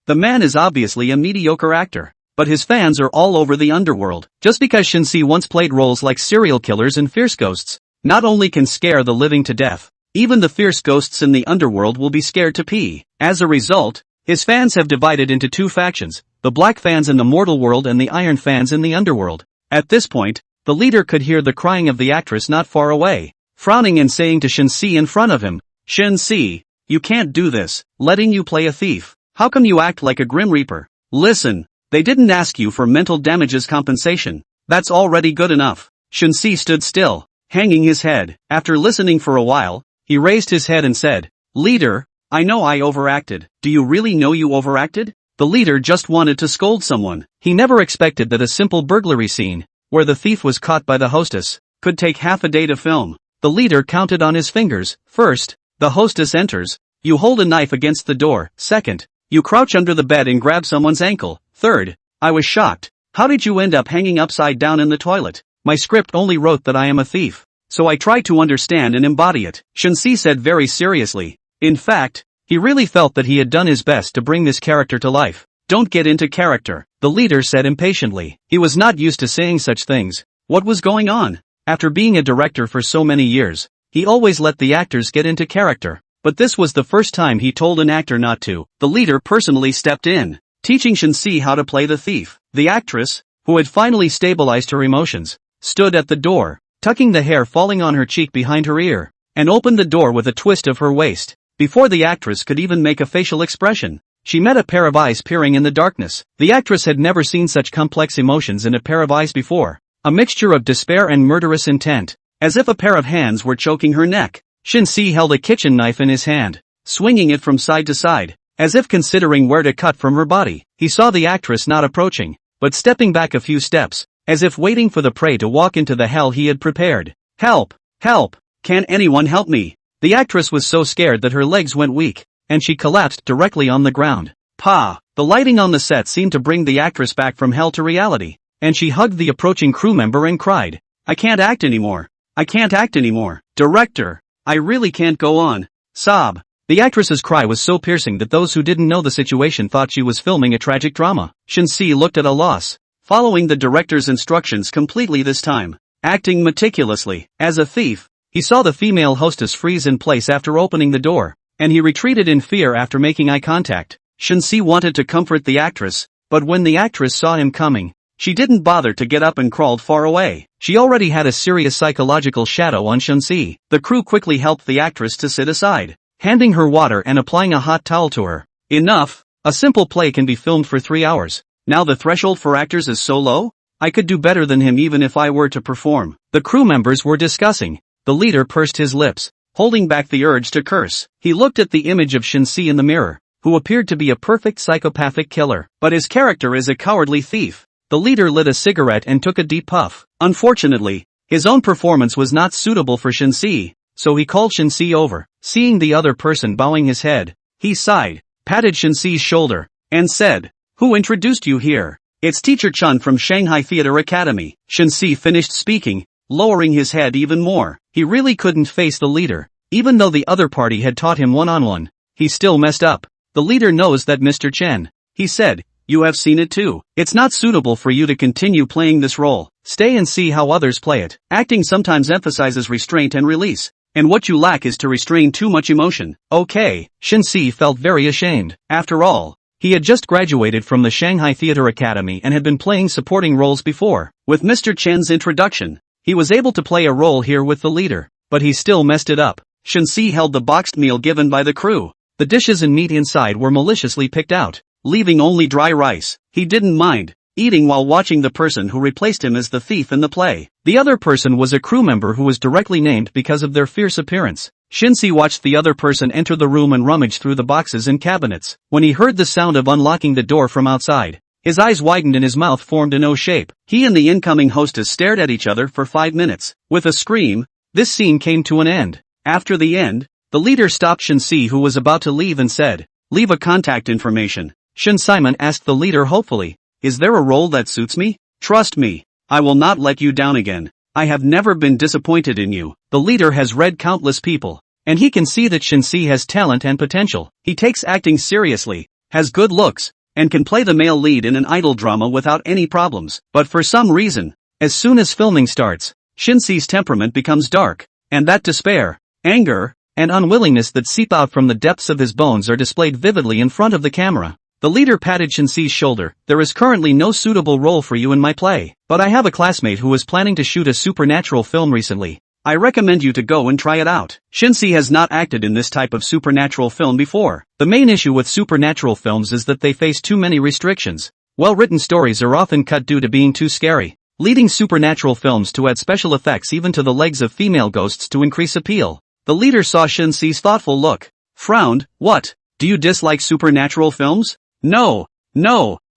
The man is obviously a mediocre actor, but his fans are all over the underworld. Just because Shin-si once played roles like serial killers and fierce ghosts, not only can scare the living to death, even the fierce ghosts in the underworld will be scared to pee. As a result, his fans have divided into two factions, the black fans in the mortal world and the iron fans in the underworld. At this point, the leader could hear the crying of the actress not far away, frowning and saying to Shin-si in front of him, "Shin-si, you can't do this, letting you play a thief. How come you act like a Grim Reaper? Listen, they didn't ask you for mental damages compensation. That's already good enough." Shin-si stood still, hanging his head. After listening for a while, he raised his head and said, "Leader, I know I overacted. Do you really know you overacted?" The leader just wanted to scold someone. He never expected that a simple burglary scene, where the thief was caught by the hostess, could take half a day to film. The leader counted on his fingers. First, the hostess enters. You hold a knife against the door. Second, you crouch under the bed and grab someone's ankle. Third, I was shocked. How did you end up hanging upside down in the toilet? My script only wrote that I am a thief, so I tried to understand and embody it, Shin-si said very seriously. In fact, he really felt that he had done his best to bring this character to life. Don't get into character, the leader said impatiently. He was not used to saying such things. What was going on? After being a director for so many years, he always let the actors get into character. But this was the first time he told an actor not to. The leader personally stepped in, teaching Shin-si how to play the thief. The actress, who had finally stabilized her emotions, stood at the door, tucking the hair falling on her cheek behind her ear, and opened the door with a twist of her waist. Before the actress could even make a facial expression, she met a pair of eyes peering in the darkness. The actress had never seen such complex emotions in a pair of eyes before, a mixture of despair and murderous intent, as if a pair of hands were choking her neck. Shin-si held a kitchen knife in his hand, swinging it from side to side, as if considering where to cut from her body. He saw the actress not approaching, but stepping back a few steps, as if waiting for the prey to walk into the hell he had prepared. "Help! Help! Can anyone help me?" The actress was so scared that her legs went weak, and she collapsed directly on the ground. Pa! The lighting on the set seemed to bring the actress back from hell to reality, and she hugged the approaching crew member and cried, "I can't act anymore. I can't act anymore. Director, I really can't go on." Sob. The actress's cry was so piercing that those who didn't know the situation thought she was filming a tragic drama. Shin-si looked at a loss, following the director's instructions completely this time, acting meticulously. As a thief, he saw the female hostess freeze in place after opening the door, and he retreated in fear after making eye contact. Shin-si wanted to comfort the actress, but when the actress saw him coming, she didn't bother to get up and crawled far away. She already had a serious psychological shadow on Shin-si. The crew quickly helped the actress to sit aside, handing her water and applying a hot towel to her. Enough, a simple play can be filmed for 3 hours. Now the threshold for actors is so low? I could do better than him even if I were to perform. The crew members were discussing. The leader pursed his lips, holding back the urge to curse. He looked at the image of Shin-si in the mirror, who appeared to be a perfect psychopathic killer. But his character is a cowardly thief. The leader lit a cigarette and took a deep puff. Unfortunately, his own performance was not suitable for Shin-si, so he called Shin-si over. Seeing the other person bowing his head, he sighed, patted Shin-si's shoulder, and said, "Who introduced you here?" "It's Teacher Chun from Shanghai Theater Academy." Shin-si finished speaking, lowering his head even more. He really couldn't face the leader. Even though the other party had taught him one-on-one, he still messed up. "The leader knows that, Mr. Chen," he said. "You have seen it too. It's not suitable for you to continue playing this role. Stay and see how others play it." Acting sometimes emphasizes restraint and release, and what you lack is to restrain too much emotion. Okay, Shin-si felt very ashamed. After all, he had just graduated from the Shanghai Theater Academy and had been playing supporting roles before. With Mr. Chen's introduction, he was able to play a role here with the leader, but he still messed it up. Shin-si held the boxed meal given by the crew. The dishes and meat inside were maliciously picked out, leaving only dry rice. He didn't mind eating while watching the person who replaced him as the thief in the play. The other person was a crew member who was directly named because of their fierce appearance. Shin-si watched the other person enter the room and rummage through the boxes and cabinets. When he heard the sound of unlocking the door from outside, his eyes widened and his mouth formed an O shape. He and the incoming hostess stared at each other for 5 minutes. With a scream, this scene came to an end. After the end, the leader stopped Shin-si, who was about to leave, and said, "Leave a contact information." Shin-simon asked the leader hopefully, "Is there a role that suits me? Trust me, I will not let you down again. I have never been disappointed in you." The leader has read countless people, and he can see that Shin-si has talent and potential. He takes acting seriously, has good looks, and can play the male lead in an idol drama without any problems. But for some reason, as soon as filming starts, Shin-see's temperament becomes dark, and that despair, anger, and unwillingness that seep out from the depths of his bones are displayed vividly in front of the camera. The leader patted Shin-see's shoulder. "There is currently no suitable role for you in my play, but I have a classmate who is planning to shoot a supernatural film recently. I recommend you to go and try it out." Shin-see has not acted in this type of supernatural film before. The main issue with supernatural films is that they face too many restrictions. Well-written stories are often cut due to being too scary, leading supernatural films to add special effects even to the legs of female ghosts to increase appeal. The leader saw Shin-see's thoughtful look, frowned. "What? Do you dislike supernatural films?" No,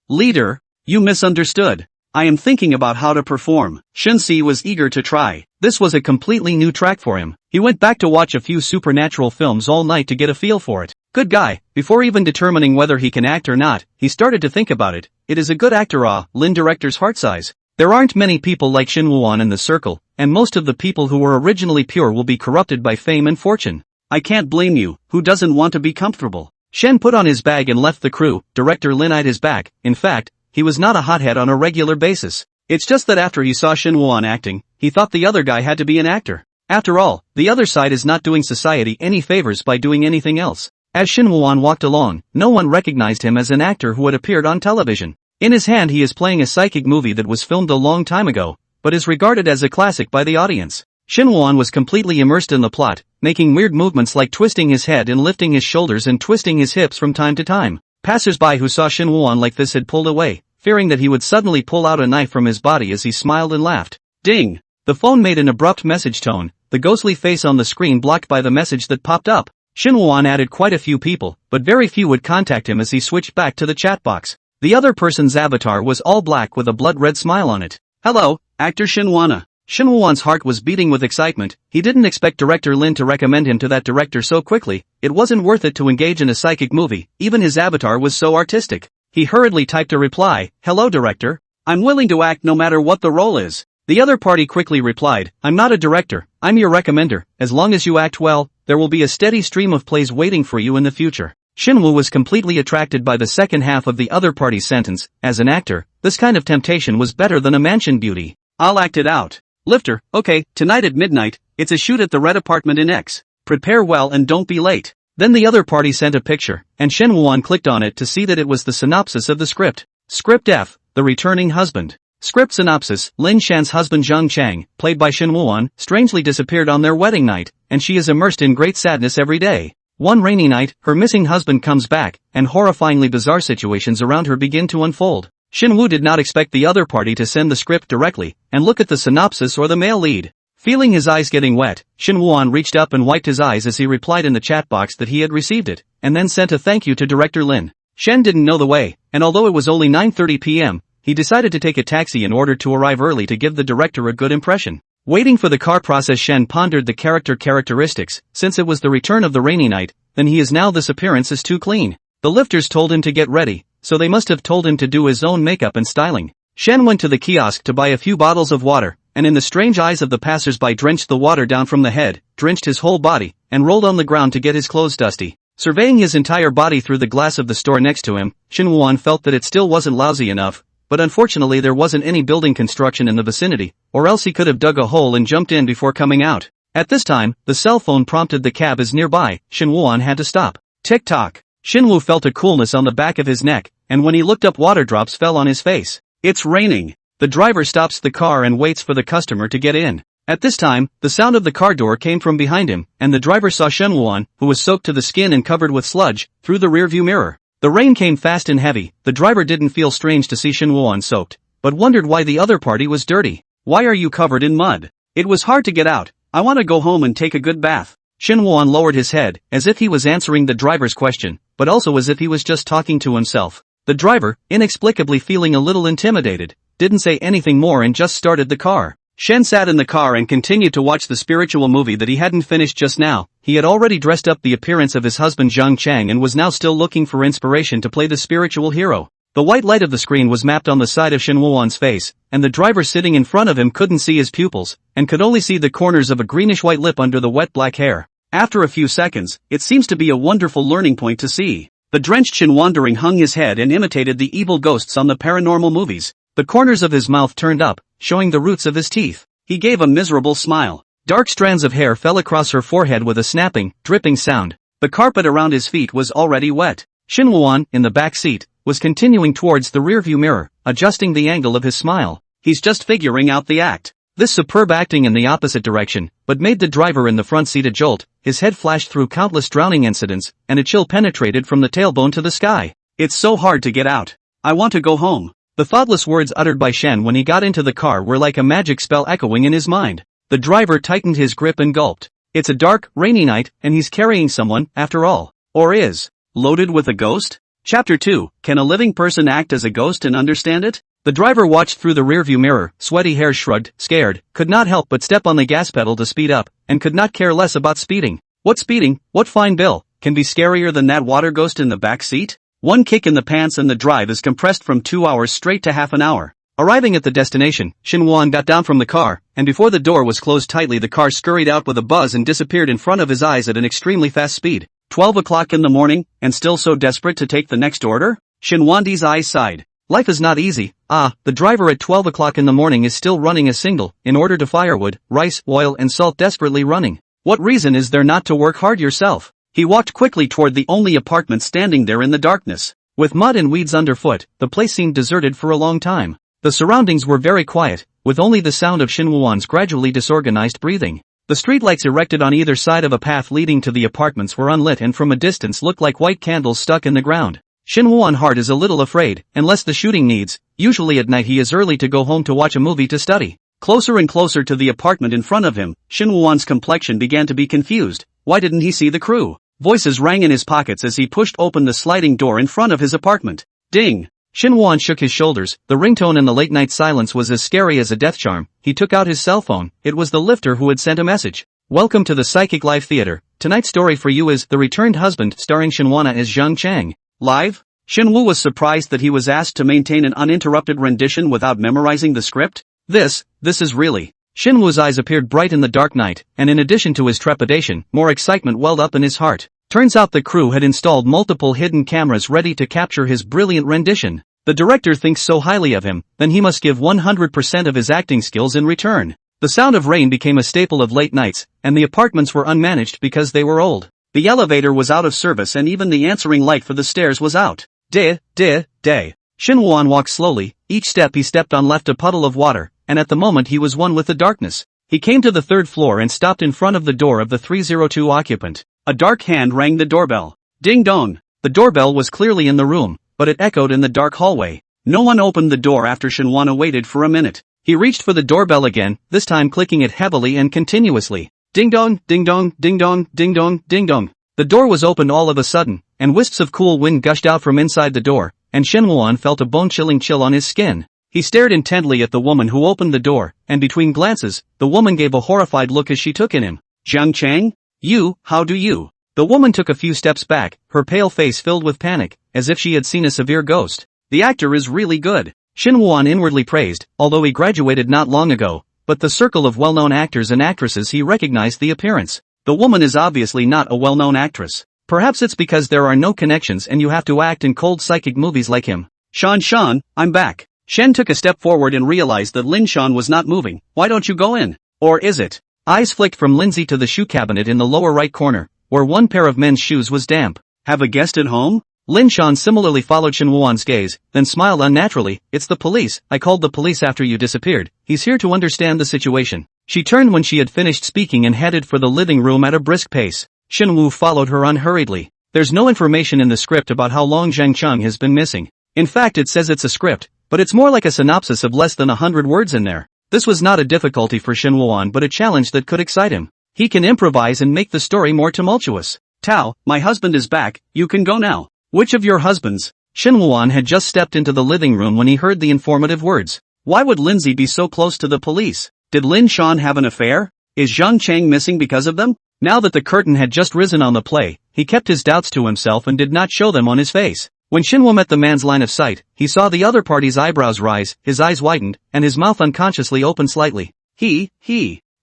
leader, you misunderstood. I am thinking about how to perform." Shin-see was eager to try. This was a completely new track for him. He went back to watch a few supernatural films all night to get a feel for it. Good guy. Before even determining whether he can act or not, he started to think about it. It is a good actor. Lin director's heart size. There aren't many people like Shin Woo-won in the circle, and most of the people who were originally pure will be corrupted by fame and fortune. I can't blame you. Who doesn't want to be comfortable? Shen put on his bag and left the crew. Director Lin eyed his back. In fact, he was not a hothead on a regular basis. It's just that after he saw Shin Woo-won acting, he thought the other guy had to be an actor. After all, the other side is not doing society any favors by doing anything else. As Shin Woo-won walked along, no one recognized him as an actor who had appeared on television. In his hand he is playing a psychic movie that was filmed a long time ago, but is regarded as a classic by the audience. Shin Woo-won was completely immersed in the plot, making weird movements like twisting his head and lifting his shoulders and twisting his hips from time to time. Passers-by who saw Shin Woo-won like this had pulled away, fearing that he would suddenly pull out a knife from his body as he smiled and laughed. Ding! The phone made an abrupt message tone, the ghostly face on the screen blocked by the message that popped up. Shin Woo-won added quite a few people, but very few would contact him as he switched back to the chat box. The other person's avatar was all black with a blood-red smile on it. "Hello, actor Shin Woo-won." Shin Woo-won's heart was beating with excitement. He didn't expect director Lin to recommend him to that director so quickly. It wasn't worth it to engage in a psychic movie, even his avatar was so artistic. He hurriedly typed a reply, "Hello director. I'm willing to act no matter what the role is." The other party quickly replied, "I'm not a director, I'm your recommender. As long as you act well, there will be a steady stream of plays waiting for you in the future." Shin Woo was completely attracted by the second half of the other party's sentence. As an actor, this kind of temptation was better than a mansion beauty. "I'll act it out. Lifter, okay, tonight at midnight, it's a shoot at the red apartment in X. Prepare well and don't be late." Then the other party sent a picture, and Shin Woo-won clicked on it to see that it was the synopsis of the script. Script F, The Returning Husband. Script synopsis: Lin Shan's husband Jung Chang, played by Shin Woo-won, strangely disappeared on their wedding night, and she is immersed in great sadness every day. One rainy night, her missing husband comes back, and horrifyingly bizarre situations around her begin to unfold. Shin Woo did not expect the other party to send the script directly, and look at the synopsis or the male lead. Feeling his eyes getting wet, Shin Woo-won reached up and wiped his eyes as he replied in the chat box that he had received it, and then sent a thank you to director Lin. Shen didn't know the way, and although it was only 9:30 p.m., he decided to take a taxi in order to arrive early to give the director a good impression. Waiting for the car process, Shen pondered the characteristics. Since it was the return of the rainy night, then he is now this appearance is too clean. The lifters told him to get ready, so they must have told him to do his own makeup and styling. Shen went to the kiosk to buy a few bottles of water, and in the strange eyes of the passers-by drenched the water down from the head, drenched his whole body, and rolled on the ground to get his clothes dusty. Surveying his entire body through the glass of the store next to him, Shin Woo-won felt that it still wasn't lousy enough, but unfortunately there wasn't any building construction in the vicinity, or else he could have dug a hole and jumped in before coming out. At this time, the cell phone prompted the cab is nearby. Shin Woo-won had to stop. Tick-tock. Shin Woo felt a coolness on the back of his neck, and when he looked up water drops fell on his face. It's raining. The driver stops the car and waits for the customer to get in. At this time, the sound of the car door came from behind him, and the driver saw Shin Woo-won, who was soaked to the skin and covered with sludge, through the rearview mirror. The rain came fast and heavy. The driver didn't feel strange to see Shin Woo-won soaked, but wondered why the other party was dirty. Why are you covered in mud? It was hard to get out. I want to go home and take a good bath. Shin Woo-won lowered his head, as if he was answering the driver's question, but also as if he was just talking to himself. The driver, inexplicably feeling a little intimidated, didn't say anything more and just started the car. Shen sat in the car and continued to watch the spiritual movie that he hadn't finished just now. He had already dressed up the appearance of his husband Jung Chang and was now still looking for inspiration to play the spiritual hero. The white light of the screen was mapped on the side of Shin Woo-won's face, and the driver sitting in front of him couldn't see his pupils, and could only see the corners of a greenish-white lip under the wet black hair. After a few seconds, it seems to be a wonderful learning point to see. The drenched Shin wandering hung his head and imitated the evil ghosts on the paranormal movies. The corners of his mouth turned up, showing the roots of his teeth. He gave a miserable smile. Dark strands of hair fell across her forehead with a snapping, dripping sound. The carpet around his feet was already wet. Shin Woo-won, in the back seat, was continuing towards the rearview mirror, adjusting the angle of his smile. He's just figuring out the act. This superb acting in the opposite direction, but made the driver in the front seat a jolt. His head flashed through countless drowning incidents, and a chill penetrated from the tailbone to the sky. It's so hard to get out. I want to go home. The thoughtless words uttered by Shen when he got into the car were like a magic spell echoing in his mind. The driver tightened his grip and gulped. It's a dark, rainy night, and he's carrying someone, after all. Or is. Loaded with a ghost? Chapter 2, Can a living person act as a ghost and understand it? The driver watched through the rearview mirror, sweaty hair shrugged, scared, could not help but step on the gas pedal to speed up, and could not care less about speeding. What speeding, what fine bill, can be scarier than that water ghost in the back seat? One kick in the pants and the drive is compressed from 2 hours straight to half an hour. Arriving at the destination, Shin Woo-won got down from the car, and before the door was closed tightly the car scurried out with a buzz and disappeared in front of his eyes at an extremely fast speed. 12 o'clock in the morning, and still so desperate to take the next order? Shin Woo-won's eyes sighed. Life is not easy. The driver at 12 o'clock in the morning is still running a single, in order to firewood, rice, oil and salt desperately running. What reason is there not to work hard yourself? He walked quickly toward the only apartment standing there in the darkness. With mud and weeds underfoot, the place seemed deserted for a long time. The surroundings were very quiet, with only the sound of Shin Woo-won's gradually disorganized breathing. The streetlights erected on either side of a path leading to the apartments were unlit and from a distance looked like white candles stuck in the ground. Shin Woo-won's heart is a little afraid, unless the shooting needs. Usually at night he is early to go home to watch a movie to study. Closer and closer to the apartment in front of him, Shin Woo-won's complexion began to be confused. Why didn't he see the crew? Voices rang in his pockets as he pushed open the sliding door in front of his apartment. Ding! Shin Woo-won shook his shoulders. The ringtone in the late-night silence was as scary as a death charm. He took out his cell phone. It was the lifter who had sent a message. Welcome to the Psychic Live Theater. Tonight's story for you is The Returned Husband, starring Shin Woo-won as Jung Chang. Live? Shin Woo was surprised that he was asked to maintain an uninterrupted rendition without memorizing the script. This is really. Shin Woo's eyes appeared bright in the dark night, and in addition to his trepidation, more excitement welled up in his heart. Turns out the crew had installed multiple hidden cameras ready to capture his brilliant rendition. The director thinks so highly of him, then he must give 100% of his acting skills in return. The sound of rain became a staple of late nights, and the apartments were unmanaged because they were old. The elevator was out of service and even the answering light for the stairs was out. Shin Woo-won walked slowly. Each step he stepped on left a puddle of water, and at the moment he was one with the darkness. He came to the third floor and stopped in front of the door of the 302 occupant. A dark hand rang the doorbell. Ding dong! The doorbell was clearly in the room, but it echoed in the dark hallway. No one opened the door after Shin Woo-won waited for a minute. He reached for the doorbell again, this time clicking it heavily and continuously. Ding dong, ding dong, ding dong, ding dong, ding dong. The door was opened all of a sudden, and wisps of cool wind gushed out from inside the door, and Shin Woo-won felt a bone-chilling chill on his skin. He stared intently at the woman who opened the door, and between glances, the woman gave a horrified look as she took in him. Jung Chang? You, how do you? The woman took a few steps back, her pale face filled with panic, as if she had seen a severe ghost. The actor is really good. Shin Woo-won inwardly praised, although he graduated not long ago, but the circle of well-known actors and actresses he recognized the appearance. The woman is obviously not a well-known actress. Perhaps it's because there are no connections and you have to act in cold psychic movies like him. Shan, I'm back. Shen took a step forward and realized that Lin Shan was not moving. Why don't you go in? Or is it? Eyes flicked from Lindsay to the shoe cabinet in the lower right corner, where one pair of men's shoes was damp. Have a guest at home? Lin Shan similarly followed Shin Woo-won's gaze, then smiled unnaturally. It's the police. I called the police after you disappeared. He's here to understand the situation. She turned when she had finished speaking and headed for the living room at a brisk pace. Shin Woo followed her unhurriedly. There's no information in the script about how long Zhang Cheng has been missing. In fact, it says it's a script, but it's more like a synopsis of less than 100 words in there. This was not a difficulty for Shin Woo-won but a challenge that could excite him. He can improvise and make the story more tumultuous. Tao, my husband is back, you can go now. Which of your husbands? Shin Woo-won had just stepped into the living room when he heard the informative words. Why would Lindsay be so close to the police? Did Lin Shan have an affair? Is Zhang Cheng missing because of them? Now that the curtain had just risen on the play, he kept his doubts to himself and did not show them on his face. When Shin Woo met the man's line of sight, he saw the other party's eyebrows rise, his eyes widened, and his mouth unconsciously opened slightly. The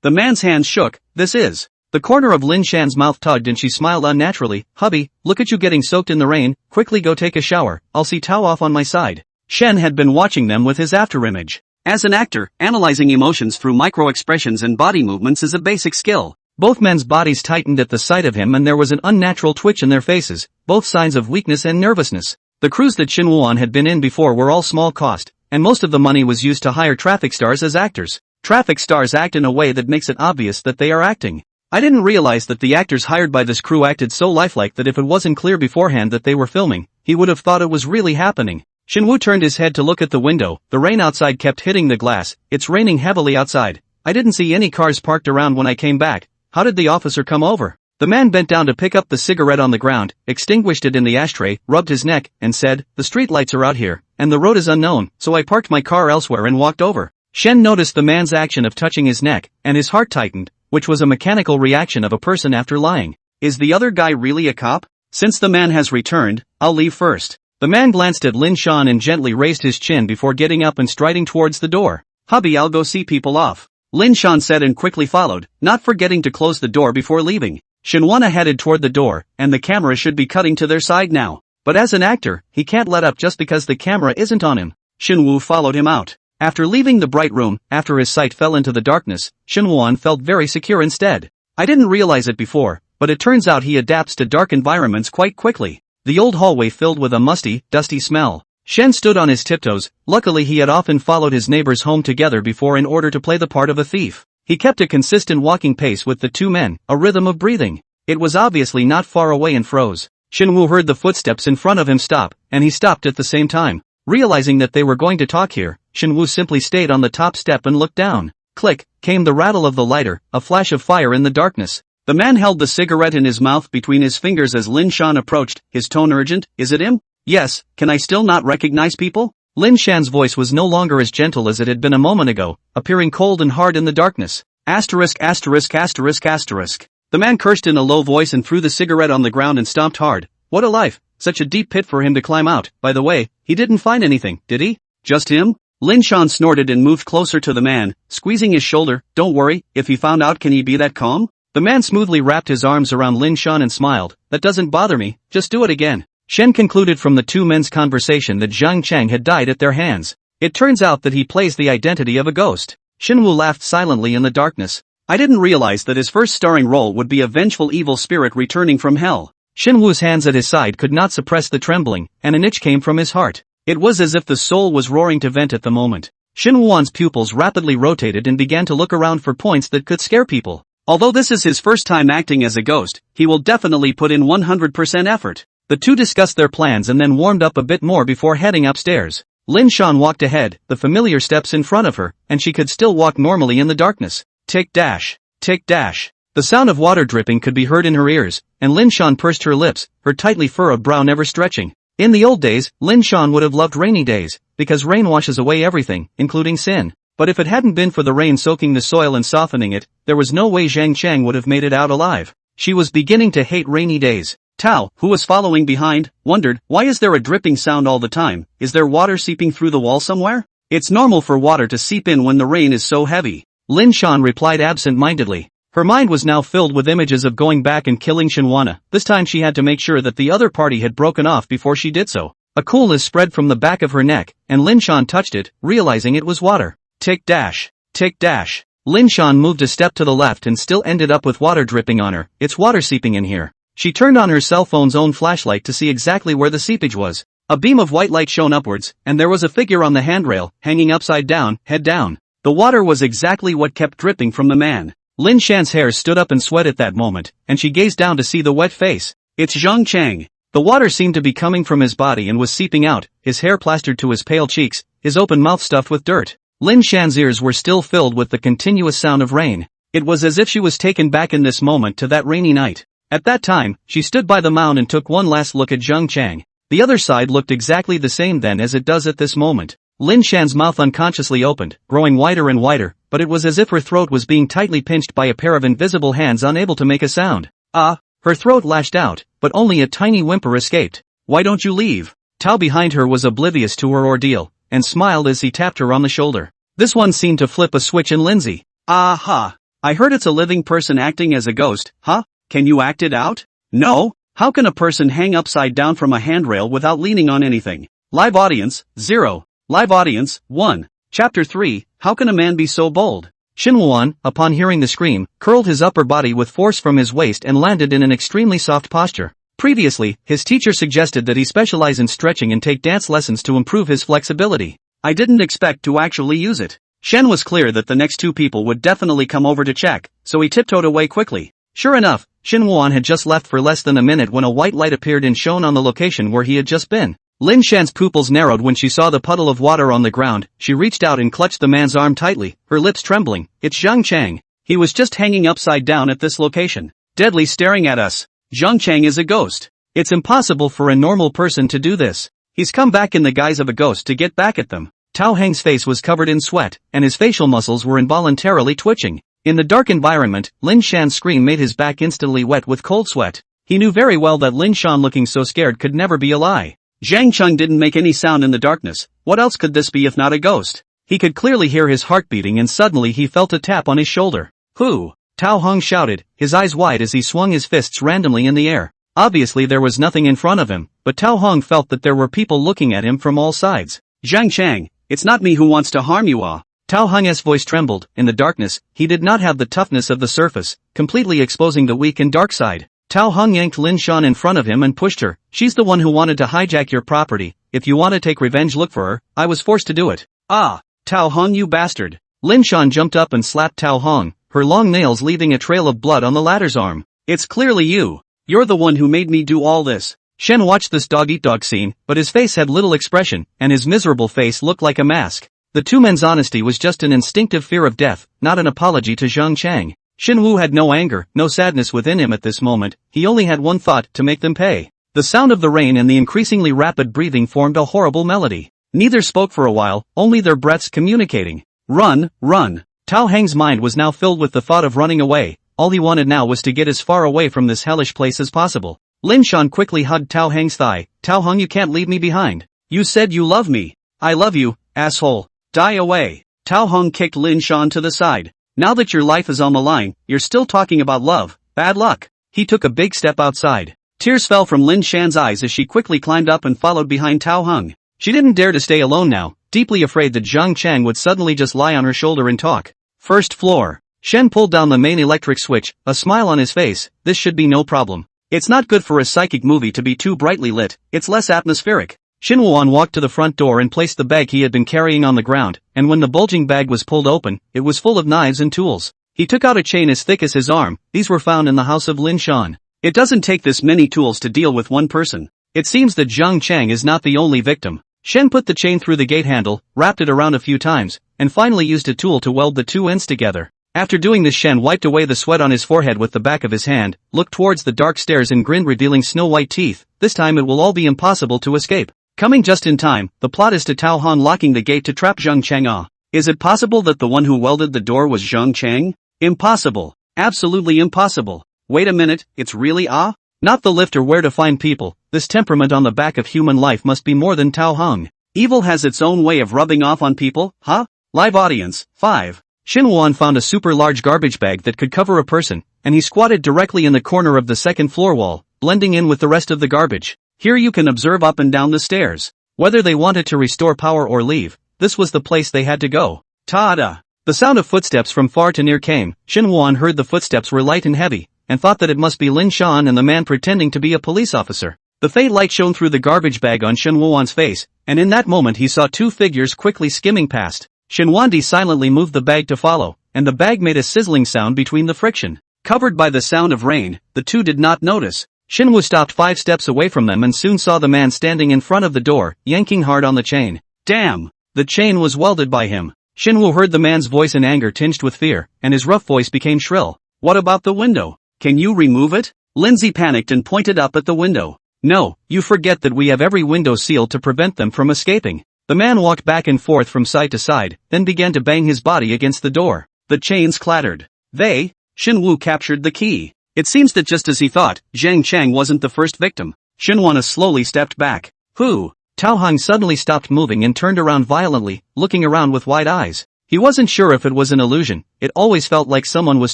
man's hands shook. The The corner of Lin Shan's mouth tugged and she smiled unnaturally. Hubby, look at you getting soaked in the rain, quickly go take a shower, I'll see Tao off on my side. Shen had been watching them with his afterimage. As an actor, analyzing emotions through micro-expressions and body movements is a basic skill. Both men's bodies tightened at the sight of him and there was an unnatural twitch in their faces, both signs of weakness and nervousness. The crews that Shin Woo-won had been in before were all small cost, and most of the money was used to hire traffic stars as actors. Traffic stars act in a way that makes it obvious that they are acting. I didn't realize that the actors hired by this crew acted so lifelike that if it wasn't clear beforehand that they were filming, he would have thought it was really happening. Shin-woo turned his head to look at the window. The rain outside kept hitting the glass. It's raining heavily outside. I didn't see any cars parked around when I came back. How did the officer come over? The man bent down to pick up the cigarette on the ground, extinguished it in the ashtray, rubbed his neck, and said, the street lights are out here, and the road is unknown, so I parked my car elsewhere and walked over. Shen noticed the man's action of touching his neck, and his heart tightened, which was a mechanical reaction of a person after lying. Is the other guy really a cop? Since the man has returned, I'll leave first. The man glanced at Lin Shan and gently raised his chin before getting up and striding towards the door. Hubby, I'll go see people off. Lin Shan said and quickly followed, not forgetting to close the door before leaving. Shinwana headed toward the door, and the camera should be cutting to their side now. But as an actor, he can't let up just because the camera isn't on him. Shinwoo followed him out. After leaving the bright room, after his sight fell into the darkness, Shinwon felt very secure instead. I didn't realize it before, but it turns out he adapts to dark environments quite quickly. The old hallway filled with a musty, dusty smell. Shen stood on his tiptoes. Luckily he had often followed his neighbors home together before in order to play the part of a thief. He kept a consistent walking pace with the two men, a rhythm of breathing. It was obviously not far away and froze. Shinwoo heard the footsteps in front of him stop, and he stopped at the same time. Realizing that they were going to talk here, Shinwoo simply stayed on the top step and looked down. Click, came the rattle of the lighter, a flash of fire in the darkness. The man held the cigarette in his mouth between his fingers as Lin Shan approached, his tone urgent. Is it him? Yes, can I still not recognize people? Lin Shan's voice was no longer as gentle as it had been a moment ago, appearing cold and hard in the darkness. Asterisk asterisk asterisk asterisk. The man cursed in a low voice and threw the cigarette on the ground and stomped hard. What a life, such a deep pit for him to climb out. By the way, he didn't find anything, did he? Just him? Lin Shan snorted and moved closer to the man, squeezing his shoulder. Don't worry, if he found out, can he be that calm? The man smoothly wrapped his arms around Lin Shan and smiled. That doesn't bother me, just do it again. Shen concluded from the two men's conversation that Zhang Chang had died at their hands. It turns out that he plays the identity of a ghost. Shinwoo laughed silently in the darkness. I didn't realize that his first starring role would be a vengeful evil spirit returning from hell. Shinwoo's hands at his side could not suppress the trembling, and an itch came from his heart. It was as if the soul was roaring to vent at the moment. Shinwoo's pupils rapidly rotated and began to look around for points that could scare people. Although this is his first time acting as a ghost, he will definitely put in 100% effort. The two discussed their plans and then warmed up a bit more before heading upstairs. Lin Shan walked ahead, the familiar steps in front of her, and she could still walk normally in the darkness. Tick dash, tick dash. The sound of water dripping could be heard in her ears, and Lin Shan pursed her lips, her tightly furrowed brow never stretching. In the old days, Lin Shan would have loved rainy days, because rain washes away everything, including sin. But if it hadn't been for the rain soaking the soil and softening it, there was no way Zhang Chang would have made it out alive. She was beginning to hate rainy days. Tao, who was following behind, wondered, why is there a dripping sound all the time? Is there water seeping through the wall somewhere? It's normal for water to seep in when the rain is so heavy. Lin Shan replied absent-mindedly. Her mind was now filled with images of going back and killing Shinwana. This time she had to make sure that the other party had broken off before she did so. A coolness spread from the back of her neck, and Lin Shan touched it, realizing it was water. Tick dash, tick dash. Lin Shan moved a step to the left and still ended up with water dripping on her. It's water seeping in here. She turned on her cell phone's own flashlight to see exactly where the seepage was. A beam of white light shone upwards, and there was a figure on the handrail, hanging upside down, head down. The water was exactly what kept dripping from the man. Lin Shan's hair stood up in sweat at that moment, and she gazed down to see the wet face. It's Zhang Chang. The water seemed to be coming from his body and was seeping out, his hair plastered to his pale cheeks, his open mouth stuffed with dirt. Lin Shan's ears were still filled with the continuous sound of rain. It was as if she was taken back in this moment to that rainy night. At that time, she stood by the mound and took one last look at Zhang Chang. The other side looked exactly the same then as it does at this moment. Lin Shan's mouth unconsciously opened, growing wider and wider, but it was as if her throat was being tightly pinched by a pair of invisible hands unable to make a sound. Ah! Her throat lashed out, but only a tiny whimper escaped. Why don't you leave? Tao behind her was oblivious to her ordeal, and smiled as he tapped her on the shoulder. This one seemed to flip a switch in Lindsay. Aha! I heard it's a living person acting as a ghost, huh? Can you act it out? No? How can a person hang upside down from a handrail without leaning on anything? Live audience, 0. Live audience, 1. Chapter 3, How can a man be so bold? Shinwoo-an, upon hearing the scream, curled his upper body with force from his waist and landed in an extremely soft posture. Previously, his teacher suggested that he specialize in stretching and take dance lessons to improve his flexibility. I didn't expect to actually use it. Shen was clear that the next two people would definitely come over to check, so he tiptoed away quickly. Sure enough, Shinwoo-an had just left for less than a minute when a white light appeared and shone on the location where he had just been. Lin Shan's pupils narrowed when she saw the puddle of water on the ground. She reached out and clutched the man's arm tightly, her lips trembling. It's Zhang Chang. He was just hanging upside down at this location, deadly staring at us. Zhang Chang is a ghost. It's impossible for a normal person to do this. He's come back in the guise of a ghost to get back at them. Tao Hang's face was covered in sweat, and his facial muscles were involuntarily twitching. In the dark environment, Lin Shan's scream made his back instantly wet with cold sweat. He knew very well that Lin Shan looking so scared could never be a lie. Zhang Cheng didn't make any sound in the darkness. What else could this be if not a ghost? He could clearly hear his heart beating and suddenly he felt a tap on his shoulder. Who? Tao Hong shouted, his eyes wide as he swung his fists randomly in the air. Obviously there was nothing in front of him, but Tao Hong felt that there were people looking at him from all sides. Zhang Chang, it's not me who wants to harm you ah. Tao Hong's voice trembled. In the darkness, he did not have the toughness of the surface, completely exposing the weak and dark side. Tao Hong yanked Lin Shan in front of him and pushed her. She's the one who wanted to hijack your property. If you want to take revenge, look for her. I was forced to do it. Ah, Tao Hong, you bastard. Lin Shan jumped up and slapped Tao Hong, her long nails leaving a trail of blood on the latter's arm. It's clearly you. You're the one who made me do all this. Shen watched this dog-eat-dog scene, but his face had little expression, and his miserable face looked like a mask. The two men's honesty was just an instinctive fear of death, not an apology to Zhang Chang. Shinwoo had no anger, no sadness within him at this moment. He only had one thought: to make them pay. The sound of the rain and the increasingly rapid breathing formed a horrible melody. Neither spoke for a while, only their breaths communicating. Run, run. Tao Hang's mind was now filled with the thought of running away. All he wanted now was to get as far away from this hellish place as possible. Lin Shan quickly hugged Tao Hang's thigh. Tao Hang, you can't leave me behind. You said you love me. I love you, asshole. Die away. Tao Hang kicked Lin Shan to the side. Now that your life is on the line, you're still talking about love. Bad luck. He took a big step outside. Tears fell from Lin Shan's eyes as she quickly climbed up and followed behind Tao Hang. She didn't dare to stay alone now, deeply afraid that Zhang Chang would suddenly just lie on her shoulder and talk. First floor. Shen pulled down the main electric switch, a smile on his face. This should be no problem. It's not good for a psychic movie to be too brightly lit, it's less atmospheric. Shinwoo-an walked to the front door and placed the bag he had been carrying on the ground, and when the bulging bag was pulled open, it was full of knives and tools. He took out a chain as thick as his arm. These were found in the house of Lin Shan. It doesn't take this many tools to deal with one person. It seems that Zhang Chang is not the only victim. Shen put the chain through the gate handle, wrapped it around a few times, and finally used a tool to weld the two ends together. After doing this, Shen wiped away the sweat on his forehead with the back of his hand, looked towards the dark stairs and grinned, revealing snow-white teeth. This time it will all be impossible to escape. Coming just in time, the plot is to Tao Han locking the gate to trap Zhang Chang. Is it possible that the one who welded the door was Zhang Chang? Impossible. Absolutely impossible. Wait a minute, it's really not the lift or where to find people. This temperament on the back of human life must be more than Tao Hong. Evil has its own way of rubbing off on people, huh? Live audience, 5. Shinwoo-an found a super large garbage bag that could cover a person, and he squatted directly in the corner of the second floor wall, blending in with the rest of the garbage. Here you can observe up and down the stairs. Whether they wanted to restore power or leave, this was the place they had to go. Ta-da! The sound of footsteps from far to near came. Shinwoo-an heard the footsteps were light and heavy, and thought that it must be Lin Shan and the man pretending to be a police officer. The faint light shone through the garbage bag on Shinwoo-an's face, and in that moment he saw two figures quickly skimming past. Shinwoo-an silently moved the bag to follow, and the bag made a sizzling sound between the friction. Covered by the sound of rain, the two did not notice. Shinwoo stopped 5 steps away from them and soon saw the man standing in front of the door, yanking hard on the chain. Damn! The chain was welded by him. Shinwoo heard the man's voice in anger tinged with fear, and his rough voice became shrill. What about the window? Can you remove it? Lindsay panicked and pointed up at the window. No, you forget that we have every window sealed to prevent them from escaping. The man walked back and forth from side to side, then began to bang his body against the door. The chains clattered. Shinwoo captured the key. It seems that just as he thought, Zhang Chang wasn't the first victim. Shinwoo slowly stepped back. Who? Tao Hang suddenly stopped moving and turned around violently, looking around with wide eyes. He wasn't sure if it was an illusion, it always felt like someone was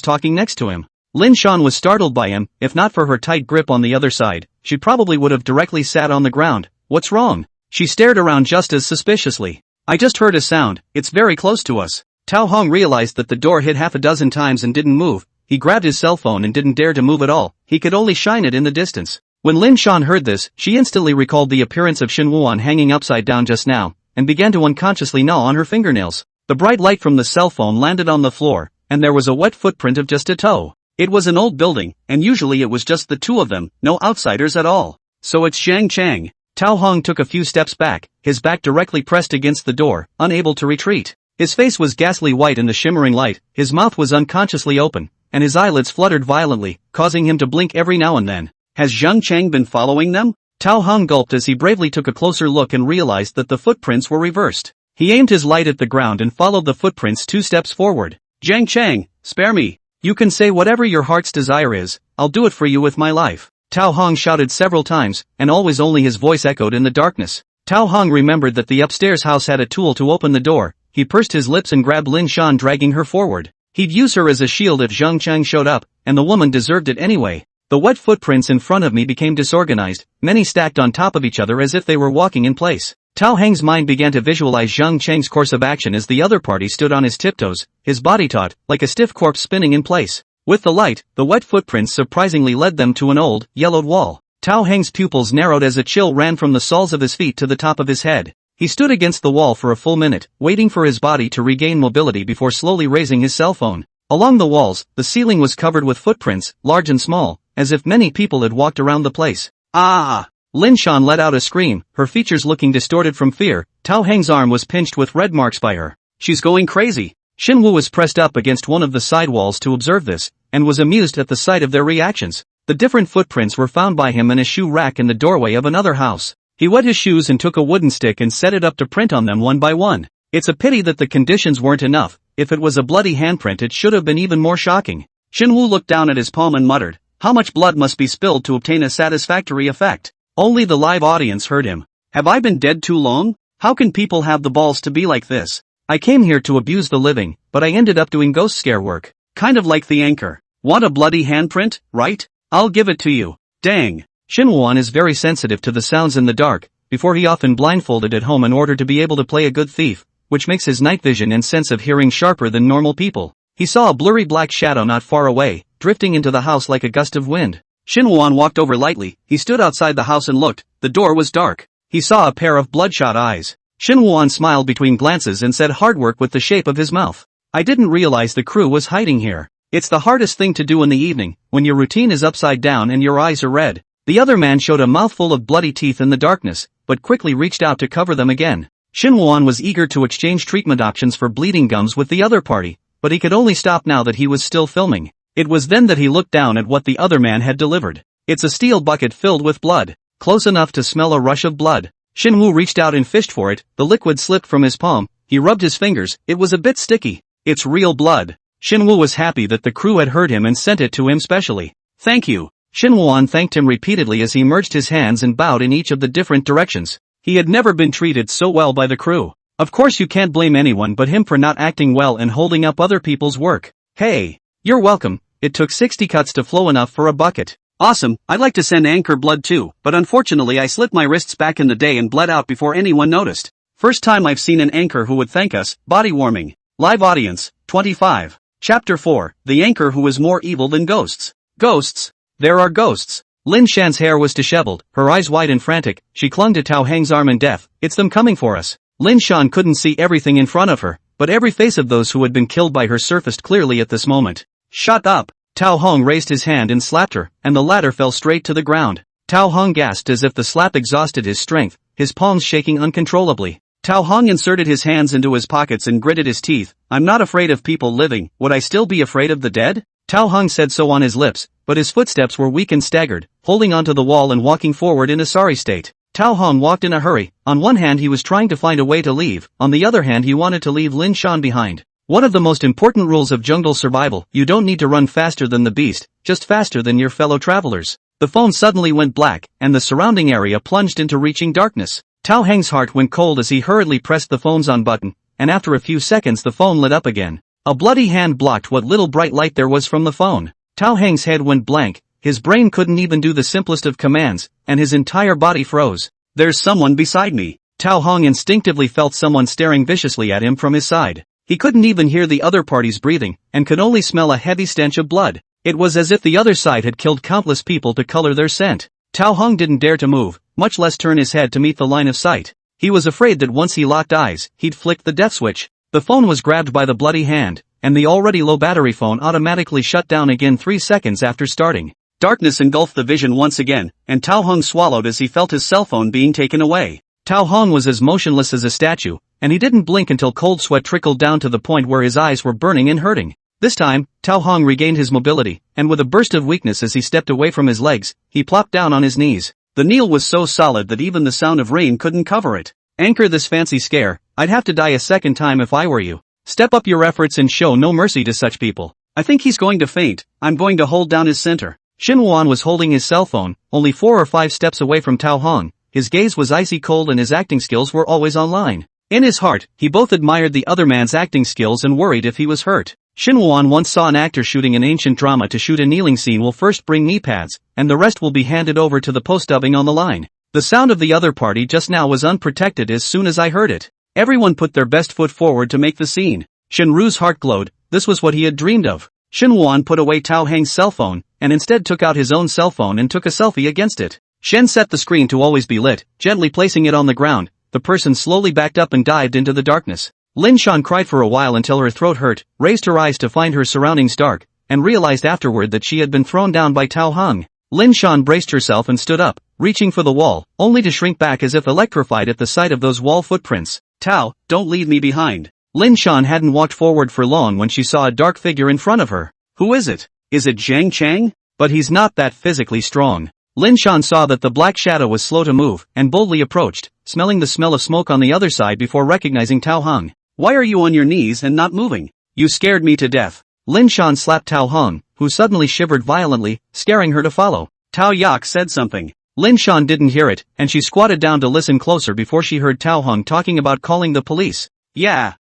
talking next to him. Lin Shan was startled by him, if not for her tight grip on the other side, she probably would have directly sat on the ground. What's wrong? She stared around just as suspiciously. I just heard a sound, it's very close to us. Tao Hong realized that the door hit half a dozen times and didn't move. He grabbed his cell phone and didn't dare to move at all, he could only shine it in the distance. When Lin Shan heard this, she instantly recalled the appearance of Shen Wuan hanging upside down just now, and began to unconsciously gnaw on her fingernails. The bright light from the cell phone landed on the floor, and there was a wet footprint of just a toe. It was an old building, and usually it was just the two of them, no outsiders at all. So it's Zhang Chang. Tao Hong took a few steps back, his back directly pressed against the door, unable to retreat. His face was ghastly white in the shimmering light, his mouth was unconsciously open, and his eyelids fluttered violently, causing him to blink every now and then. Has Zhang Chang been following them? Tao Hong gulped as he bravely took a closer look and realized that the footprints were reversed. He aimed his light at the ground and followed the footprints 2 steps forward. Zhang Chang, spare me. You can say whatever your heart's desire is, I'll do it for you with my life. Tao Hong shouted several times, and always only his voice echoed in the darkness. Tao Hong remembered that the upstairs house had a tool to open the door. He pursed his lips and grabbed Lin Shan, dragging her forward. He'd use her as a shield if Zhang Chang showed up, and the woman deserved it anyway. The wet footprints in front of me became disorganized, many stacked on top of each other as if they were walking in place. Tao Heng's mind began to visualize Zhang Chang's course of action as the other party stood on his tiptoes, his body taut, like a stiff corpse spinning in place. With the light, the wet footprints surprisingly led them to an old, yellowed wall. Tao Heng's pupils narrowed as a chill ran from the soles of his feet to the top of his head. He stood against the wall for a full minute, waiting for his body to regain mobility before slowly raising his cell phone. Along the walls, the ceiling was covered with footprints, large and small, as if many people had walked around the place. Ah! Lin Shan let out a scream, her features looking distorted from fear. Tao Heng's arm was pinched with red marks by her. She's going crazy. Xin Wu was pressed up against one of the side walls to observe this, and was amused at the sight of their reactions. The different footprints were found by him in a shoe rack in the doorway of another house. He wet his shoes and took a wooden stick and set it up to print on them one by one. It's a pity that the conditions weren't enough. If it was a bloody handprint it should have been even more shocking. Xin Wu looked down at his palm and muttered, "How much blood must be spilled to obtain a satisfactory effect?" Only the live audience heard him. "Have I been dead too long? How can people have the balls to be like this? I came here to abuse the living, but I ended up doing ghost scare work. Kind of like the anchor. Want a bloody handprint, right? I'll give it to you. Dang." Xin Wuan is very sensitive to the sounds in the dark. Before he often blindfolded at home in order to be able to play a good thief, which makes his night vision and sense of hearing sharper than normal people. He saw a blurry black shadow not far away, drifting into the house like a gust of wind. Xin Wuan walked over lightly. He stood outside the house and looked. The door was dark. He saw a pair of bloodshot eyes. Xin Wuan smiled between glances and said, "Hard work with the shape of his mouth. I didn't realize the crew was hiding here. It's the hardest thing to do in the evening, when your routine is upside down and your eyes are red." The other man showed a mouthful of bloody teeth in the darkness, but quickly reached out to cover them again. Xin Wuan was eager to exchange treatment options for bleeding gums with the other party, but he could only stop now that he was still filming. It was then that he looked down at what the other man had delivered. It's a steel bucket filled with blood, close enough to smell a rush of blood. Xin Wu reached out and fished for it. The liquid slipped from his palm. He rubbed his fingers. It was a bit sticky. It's real blood. Xin Wu was happy that the crew had heard him and sent it to him specially. "Thank you." Xin Wuan thanked him repeatedly as he merged his hands and bowed in each of the different directions. He had never been treated so well by the crew. Of course you can't blame anyone but him for not acting well and holding up other people's work. "Hey. You're welcome." It took 60 cuts to flow enough for a bucket. "Awesome, I'd like to send anchor blood too, but unfortunately I slit my wrists back in the day and bled out before anyone noticed. First time I've seen an anchor who would thank us." Body warming. Live audience, 25. Chapter 4, The Anchor Who Is More Evil Than Ghosts. Ghosts? There are ghosts. Lin Shan's hair was disheveled, her eyes wide and frantic. She clung to Tao Heng's arm in death. "It's them coming for us." Lin Shan couldn't see everything in front of her, but every face of those who had been killed by her surfaced clearly at this moment. "Shut up!" Tao Hong raised his hand and slapped her, and the latter fell straight to the ground. Tao Hong gasped as if the slap exhausted his strength, his palms shaking uncontrollably. Tao Hong inserted his hands into his pockets and gritted his teeth. "I'm not afraid of people living, would I still be afraid of the dead?" Tao Hong said so on his lips, but his footsteps were weak and staggered, holding onto the wall and walking forward in a sorry state. Tao Hong walked in a hurry. On one hand he was trying to find a way to leave, on the other hand he wanted to leave Lin Shan behind. One of the most important rules of jungle survival, you don't need to run faster than the beast, just faster than your fellow travelers. The phone suddenly went black, and the surrounding area plunged into reaching darkness. Tao Heng's heart went cold as he hurriedly pressed the phone's on button. and after a few seconds the phone lit up again. A bloody hand blocked what little bright light there was from the phone. Tao Heng's head went blank, his brain couldn't even do the simplest of commands, and his entire body froze. There's someone beside me. Tao Hong instinctively felt someone staring viciously at him from his side. He couldn't even hear the other party's breathing, and could only smell a heavy stench of blood. It was as if the other side had killed countless people to color their scent. Tao Hong didn't dare to move, much less turn his head to meet the line of sight. He was afraid that once he locked eyes, he'd flick the death switch. The phone was grabbed by the bloody hand, and the already low battery phone automatically shut down again 3 seconds after starting. Darkness engulfed the vision once again, and Tao Hong swallowed as he felt his cell phone being taken away. Tao Hong was as motionless as a statue, and he didn't blink until cold sweat trickled down to the point where his eyes were burning and hurting. This time, Tao Hong regained his mobility, and with a burst of weakness as he stepped away from his legs, he plopped down on his knees. The kneel was so solid that even the sound of rain couldn't cover it. Anchor this fancy scare, I'd have to die a second time if I were you. Step up your efforts and show no mercy to such people. I think he's going to faint, I'm going to hold down his center. Xin Wuan was holding his cell phone, only 4 or 5 steps away from Tao Hong. His gaze was icy cold and his acting skills were always online. In his heart, he both admired the other man's acting skills and worried if he was hurt. Xin Wuan once saw an actor shooting an ancient drama to shoot a kneeling scene will first bring knee pads, and the rest will be handed over to the post-dubbing on the line. The sound of the other party just now was unprotected as soon as I heard it. Everyone put their best foot forward to make the scene. Shenru's heart glowed, this was what he had dreamed of. Xin Wuan put away Tao Heng's cell phone, and instead took out his own cell phone and took a selfie against it. Shen set the screen to always be lit, gently placing it on the ground. The person slowly backed up and dived into the darkness. Lin Shan cried for a while until her throat hurt, raised her eyes to find her surroundings dark, and realized afterward that she had been thrown down by Tao Hong. Lin Shan braced herself and stood up, reaching for the wall, only to shrink back as if electrified at the sight of those wall footprints. Tao, don't leave me behind. Lin Shan hadn't walked forward for long when she saw a dark figure in front of her. Who is it? Is it Zhang Chang? But he's not that physically strong. Lin Shan saw that the black shadow was slow to move, and boldly approached, smelling the smell of smoke on the other side before recognizing Tao Hong. Why are you on your knees and not moving? You scared me to death. Lin Shan slapped Tao Hong, who suddenly shivered violently, scaring her to follow. Tao Yak said something. Lin Shan didn't hear it, and she squatted down to listen closer before she heard Tao Hong talking about calling the police. Yeah,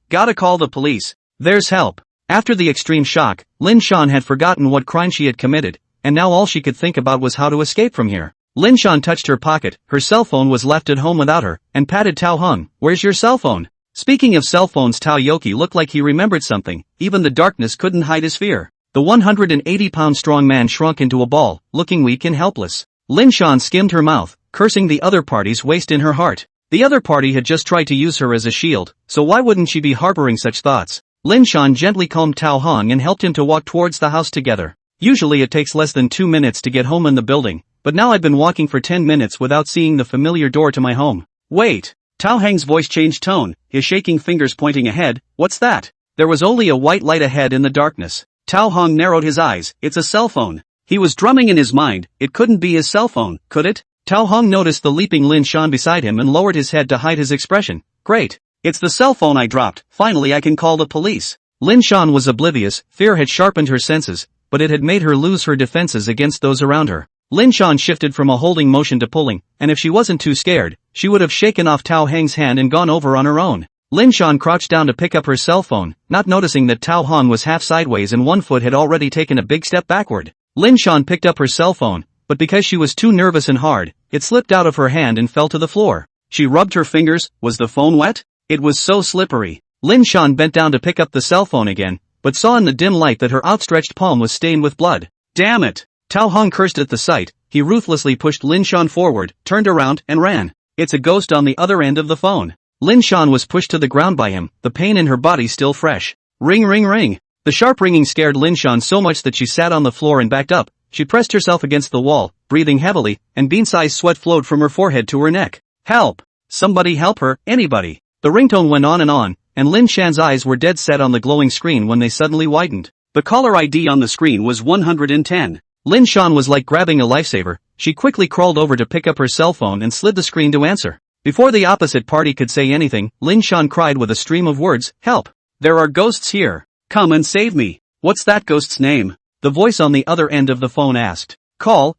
gotta call the police. There's help. After the extreme shock, Lin Shan had forgotten what crime she had committed, and now all she could think about was how to escape from here. Lin Shan touched her pocket, her cell phone was left at home without her, and patted Tao Hong. Where's your cell phone? Speaking of cell phones, Tao Yoki looked like he remembered something, even the darkness couldn't hide his fear. The 180-pound strong man shrunk into a ball, looking weak and helpless. Lin Shan skimmed her mouth, cursing the other party's waste in her heart. The other party had just tried to use her as a shield, so why wouldn't she be harboring such thoughts? Lin Shan gently calmed Tao Hong and helped him to walk towards the house together. Usually it takes less than 2 minutes to get home in the building, but now I've been walking for 10 minutes without seeing the familiar door to my home. Wait! Tao Heng's voice changed tone, his shaking fingers pointing ahead. What's that? There was only a white light ahead in the darkness. Tao Hong narrowed his eyes. It's a cell phone. He was drumming in his mind. It couldn't be his cell phone, could it? Tao Hong noticed the leaping Lin Shan beside him and lowered his head to hide his expression. Great. It's the cell phone I dropped. Finally I can call the police. Lin Shan was oblivious. Fear had sharpened her senses, but it had made her lose her defenses against those around her. Lin Shan shifted from a holding motion to pulling, and if she wasn't too scared, she would have shaken off Tao Heng's hand and gone over on her own. Lin Shan crouched down to pick up her cell phone, not noticing that Tao Hong was half sideways and one foot had already taken a big step backward. Lin Shan picked up her cell phone, but because she was too nervous and hard, it slipped out of her hand and fell to the floor. She rubbed her fingers. Was the phone wet? It was so slippery. Lin Shan bent down to pick up the cell phone again, but saw in the dim light that her outstretched palm was stained with blood. Damn it! Tao Hong cursed at the sight. He ruthlessly pushed Lin Shan forward, turned around, and ran. It's a ghost on the other end of the phone. Lin Shan was pushed to the ground by him, the pain in her body still fresh. Ring ring ring. The sharp ringing scared Lin Shan so much that she sat on the floor and backed up. She pressed herself against the wall, breathing heavily, and bean-sized sweat flowed from her forehead to her neck. Help! Somebody help her, anybody! The ringtone went on, and Lin Shan's eyes were dead set on the glowing screen when they suddenly widened. The caller ID on the screen was 110. Lin Shan was like grabbing a lifesaver. She quickly crawled over to pick up her cell phone and slid the screen to answer. Before the opposite party could say anything, Lin Shan cried with a stream of words, help! There are ghosts here. Come and save me. What's that ghost's name? The voice on the other end of the phone asked. Call.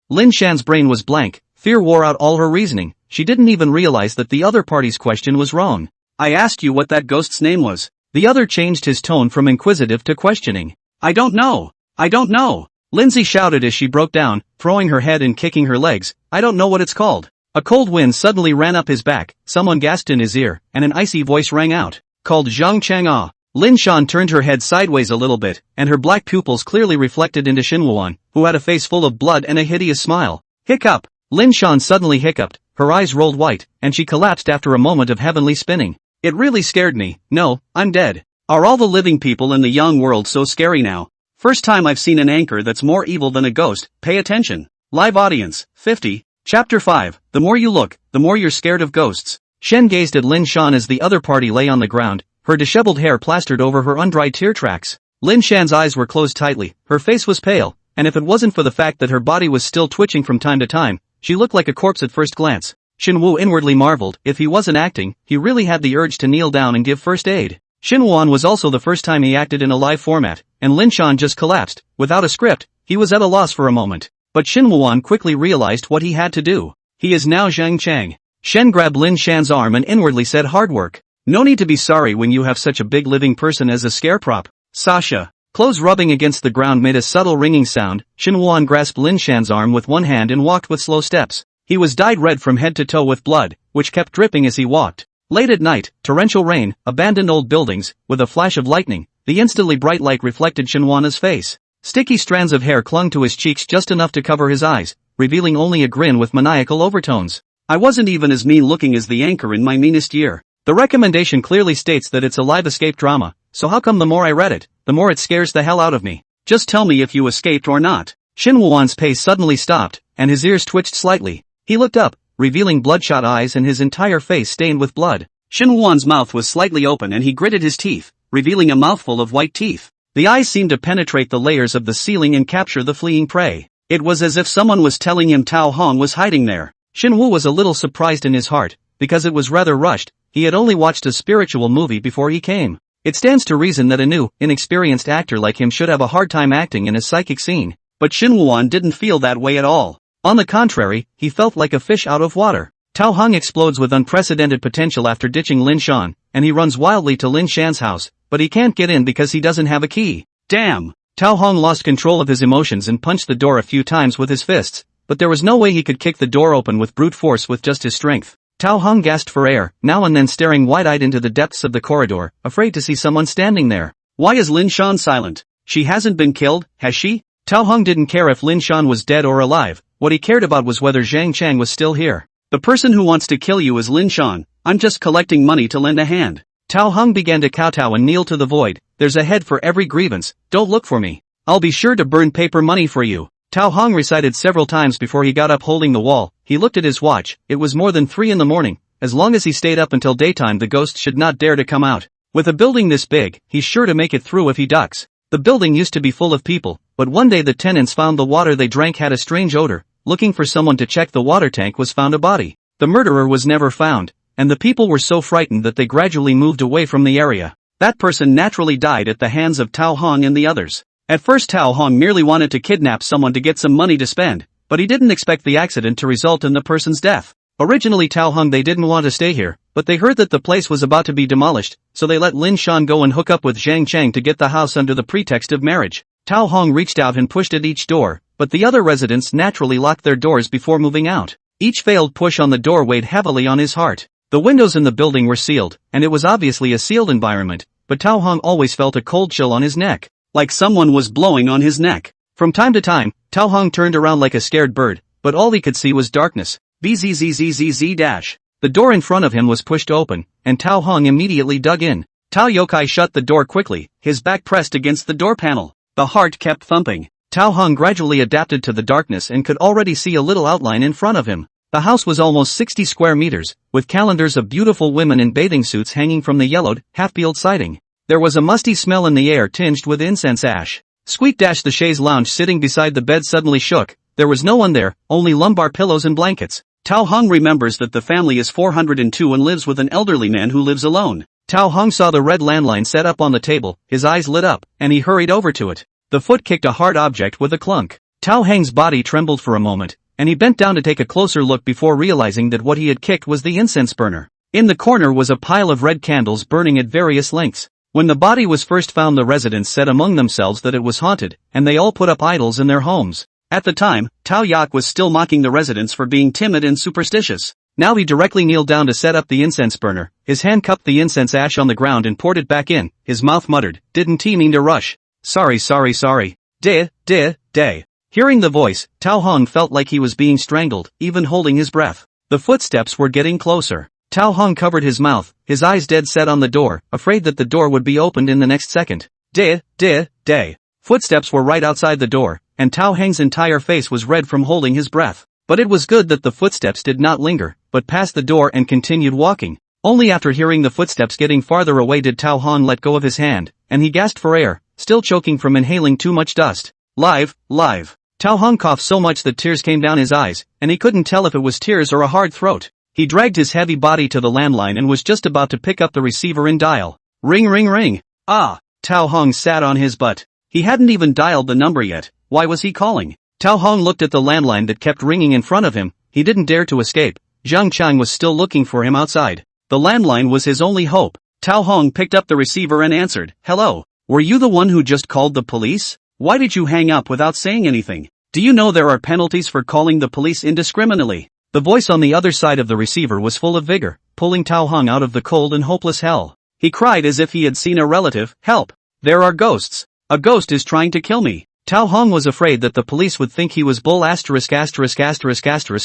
Lin Shan's brain was blank. Fear wore out all her reasoning. She didn't even realize that the other party's question was wrong. I asked you what that ghost's name was. The other changed his tone from inquisitive to questioning. I don't know. I don't know. Lindsay shouted as she broke down, throwing her head and kicking her legs. I don't know what it's called. A cold wind suddenly ran up his back, someone gasped in his ear, and an icy voice rang out. Called Zhang Chang'e. Lin Shan turned her head sideways a little bit, and her black pupils clearly reflected into Shinwuan, who had a face full of blood and a hideous smile. Hiccup! Lin Shan suddenly hiccuped, her eyes rolled white, and she collapsed after a moment of heavenly spinning. It really scared me. No, I'm dead. Are all the living people in the young world so scary now? First time I've seen an anchor that's more evil than a ghost. Pay attention. Live audience, 50. Chapter 5, the more you look, the more you're scared of ghosts. Shen gazed at Lin Shan as the other party lay on the ground, her disheveled hair plastered over her undried tear tracks. Lin Shan's eyes were closed tightly, her face was pale, and if it wasn't for the fact that her body was still twitching from time to time, she looked like a corpse at first glance. Shinwu inwardly marveled, if he wasn't acting, he really had the urge to kneel down and give first aid. Shinwuan was also the first time he acted in a live format, and Lin Shan just collapsed. Without a script, he was at a loss for a moment. But Shinwuan quickly realized what he had to do. He is now Zhang Chang. Shen grabbed Lin Shan's arm and inwardly said hard work. No need to be sorry when you have such a big living person as a scare prop. Sasha. Clothes rubbing against the ground made a subtle ringing sound. Shinwuan grasped Lin Shan's arm with one hand and walked with slow steps. He was dyed red from head to toe with blood, which kept dripping as he walked. Late at night, torrential rain, abandoned old buildings, with a flash of lightning, the instantly bright light reflected Shinwana's face. Sticky strands of hair clung to his cheeks just enough to cover his eyes, revealing only a grin with maniacal overtones. I wasn't even as mean looking as the anchor in my meanest year. The recommendation clearly states that it's a live escape drama, so how come the more I read it, the more it scares the hell out of me? Just tell me if you escaped or not. Shinwuan's pace suddenly stopped, and his ears twitched slightly. He looked up, revealing bloodshot eyes and his entire face stained with blood. Shinwuan's mouth was slightly open and he gritted his teeth, revealing a mouthful of white teeth. The eyes seemed to penetrate the layers of the ceiling and capture the fleeing prey. It was as if someone was telling him Tao Hong was hiding there. Shinwu was a little surprised in his heart, because it was rather rushed. He had only watched a spiritual movie before he came. It stands to reason that a new, inexperienced actor like him should have a hard time acting in a psychic scene. But Shinwuan didn't feel that way at all. On the contrary, he felt like a fish out of water. Tao Hong explodes with unprecedented potential after ditching Lin Shan, and he runs wildly to Lin Shan's house, but he can't get in because he doesn't have a key. Damn! Tao Hong lost control of his emotions and punched the door a few times with his fists, but there was no way he could kick the door open with brute force with just his strength. Tao Hong gasped for air, now and then staring wide-eyed into the depths of the corridor, afraid to see someone standing there. Why is Lin Shan silent? She hasn't been killed, has she? Tao Hong didn't care if Lin Shan was dead or alive. What he cared about was whether Zhang Chang was still here. The person who wants to kill you is Lin Shan. I'm just collecting money to lend a hand. Tao Hong began to kowtow and kneel to the void. There's a head for every grievance. Don't look for me. I'll be sure to burn paper money for you. Tao Hong recited several times before he got up holding the wall. He looked at his watch. It was more than 3 in the morning. As long as he stayed up until daytime, the ghost should not dare to come out. With a building this big, he's sure to make it through if he ducks. The building used to be full of people, but one day the tenants found the water they drank had a strange odor. Looking for someone to check the water tank was found a body. The murderer was never found, and the people were so frightened that they gradually moved away from the area. That person naturally died at the hands of Tao Hong and the others. At first Tao Hong merely wanted to kidnap someone to get some money to spend, but he didn't expect the accident to result in the person's death. Originally Tao Hong they didn't want to stay here, but they heard that the place was about to be demolished, so they let Lin Shan go and hook up with Zhang Chang to get the house under the pretext of marriage. Tao Hong reached out and pushed at each door, but the other residents naturally locked their doors before moving out. Each failed push on the door weighed heavily on his heart. The windows in the building were sealed, and it was obviously a sealed environment, but Tao Hong always felt a cold chill on his neck, like someone was blowing on his neck. From time to time, Tao Hong turned around like a scared bird, but all he could see was darkness. Bzzzzzzz. The door in front of him was pushed open, and Tao Hong immediately dug in. Tao Yokai shut the door quickly, his back pressed against the door panel. The heart kept thumping. Tao Hong gradually adapted to the darkness and could already see a little outline in front of him. The house was almost 60 square meters, with calendars of beautiful women in bathing suits hanging from the yellowed, half-peeled siding. There was a musty smell in the air tinged with incense ash. Squeak dash the chaise lounge sitting beside the bed suddenly shook. There was no one there, only lumbar pillows and blankets. Tao Hong remembers that the family is 402 and lives with an elderly man who lives alone. Tao Hong saw the red landline set up on the table, his eyes lit up, and he hurried over to it. The foot kicked a hard object with a clunk. Tao Hong's body trembled for a moment, and he bent down to take a closer look before realizing that what he had kicked was the incense burner. In the corner was a pile of red candles burning at various lengths. When the body was first found, the residents said among themselves that it was haunted, and they all put up idols in their homes. At the time, Tao Yak was still mocking the residents for being timid and superstitious. Now he directly kneeled down to set up the incense burner. His hand cupped the incense ash on the ground and poured it back in. His mouth muttered, "Didn't he mean to rush? Sorry. Day. Hearing the voice, Tao Hong felt like he was being strangled, even holding his breath. The footsteps were getting closer. Tao Hong covered his mouth, his eyes dead set on the door, afraid that the door would be opened in the next second. Day. Footsteps were right outside the door, and Tao Heng's entire face was red from holding his breath. But it was good that the footsteps did not linger, but passed the door and continued walking. Only after hearing the footsteps getting farther away did Tao Hong let go of his hand, and he gasped for air, still choking from inhaling too much dust. Live. Tao Hong coughed so much that tears came down his eyes, and he couldn't tell if it was tears or a hard throat. He dragged his heavy body to the landline and was just about to pick up the receiver and dial. Ring. Ah! Tao Hong sat on his butt. He hadn't even dialed the number yet. Why was he calling? Tao Hong looked at the landline that kept ringing in front of him. He didn't dare to escape. Zhang Chang was still looking for him outside. The landline was his only hope. Tao Hong picked up the receiver and answered. Hello. Were you the one who just called the police? Why did you hang up without saying anything? Do you know there are penalties for calling the police indiscriminately? The voice on the other side of the receiver was full of vigor, pulling Tao Hong out of the cold and hopeless hell. He cried as if he had seen a relative. Help! There are ghosts. A ghost is trying to kill me. Tao Hong was afraid that the police would think he was bull *****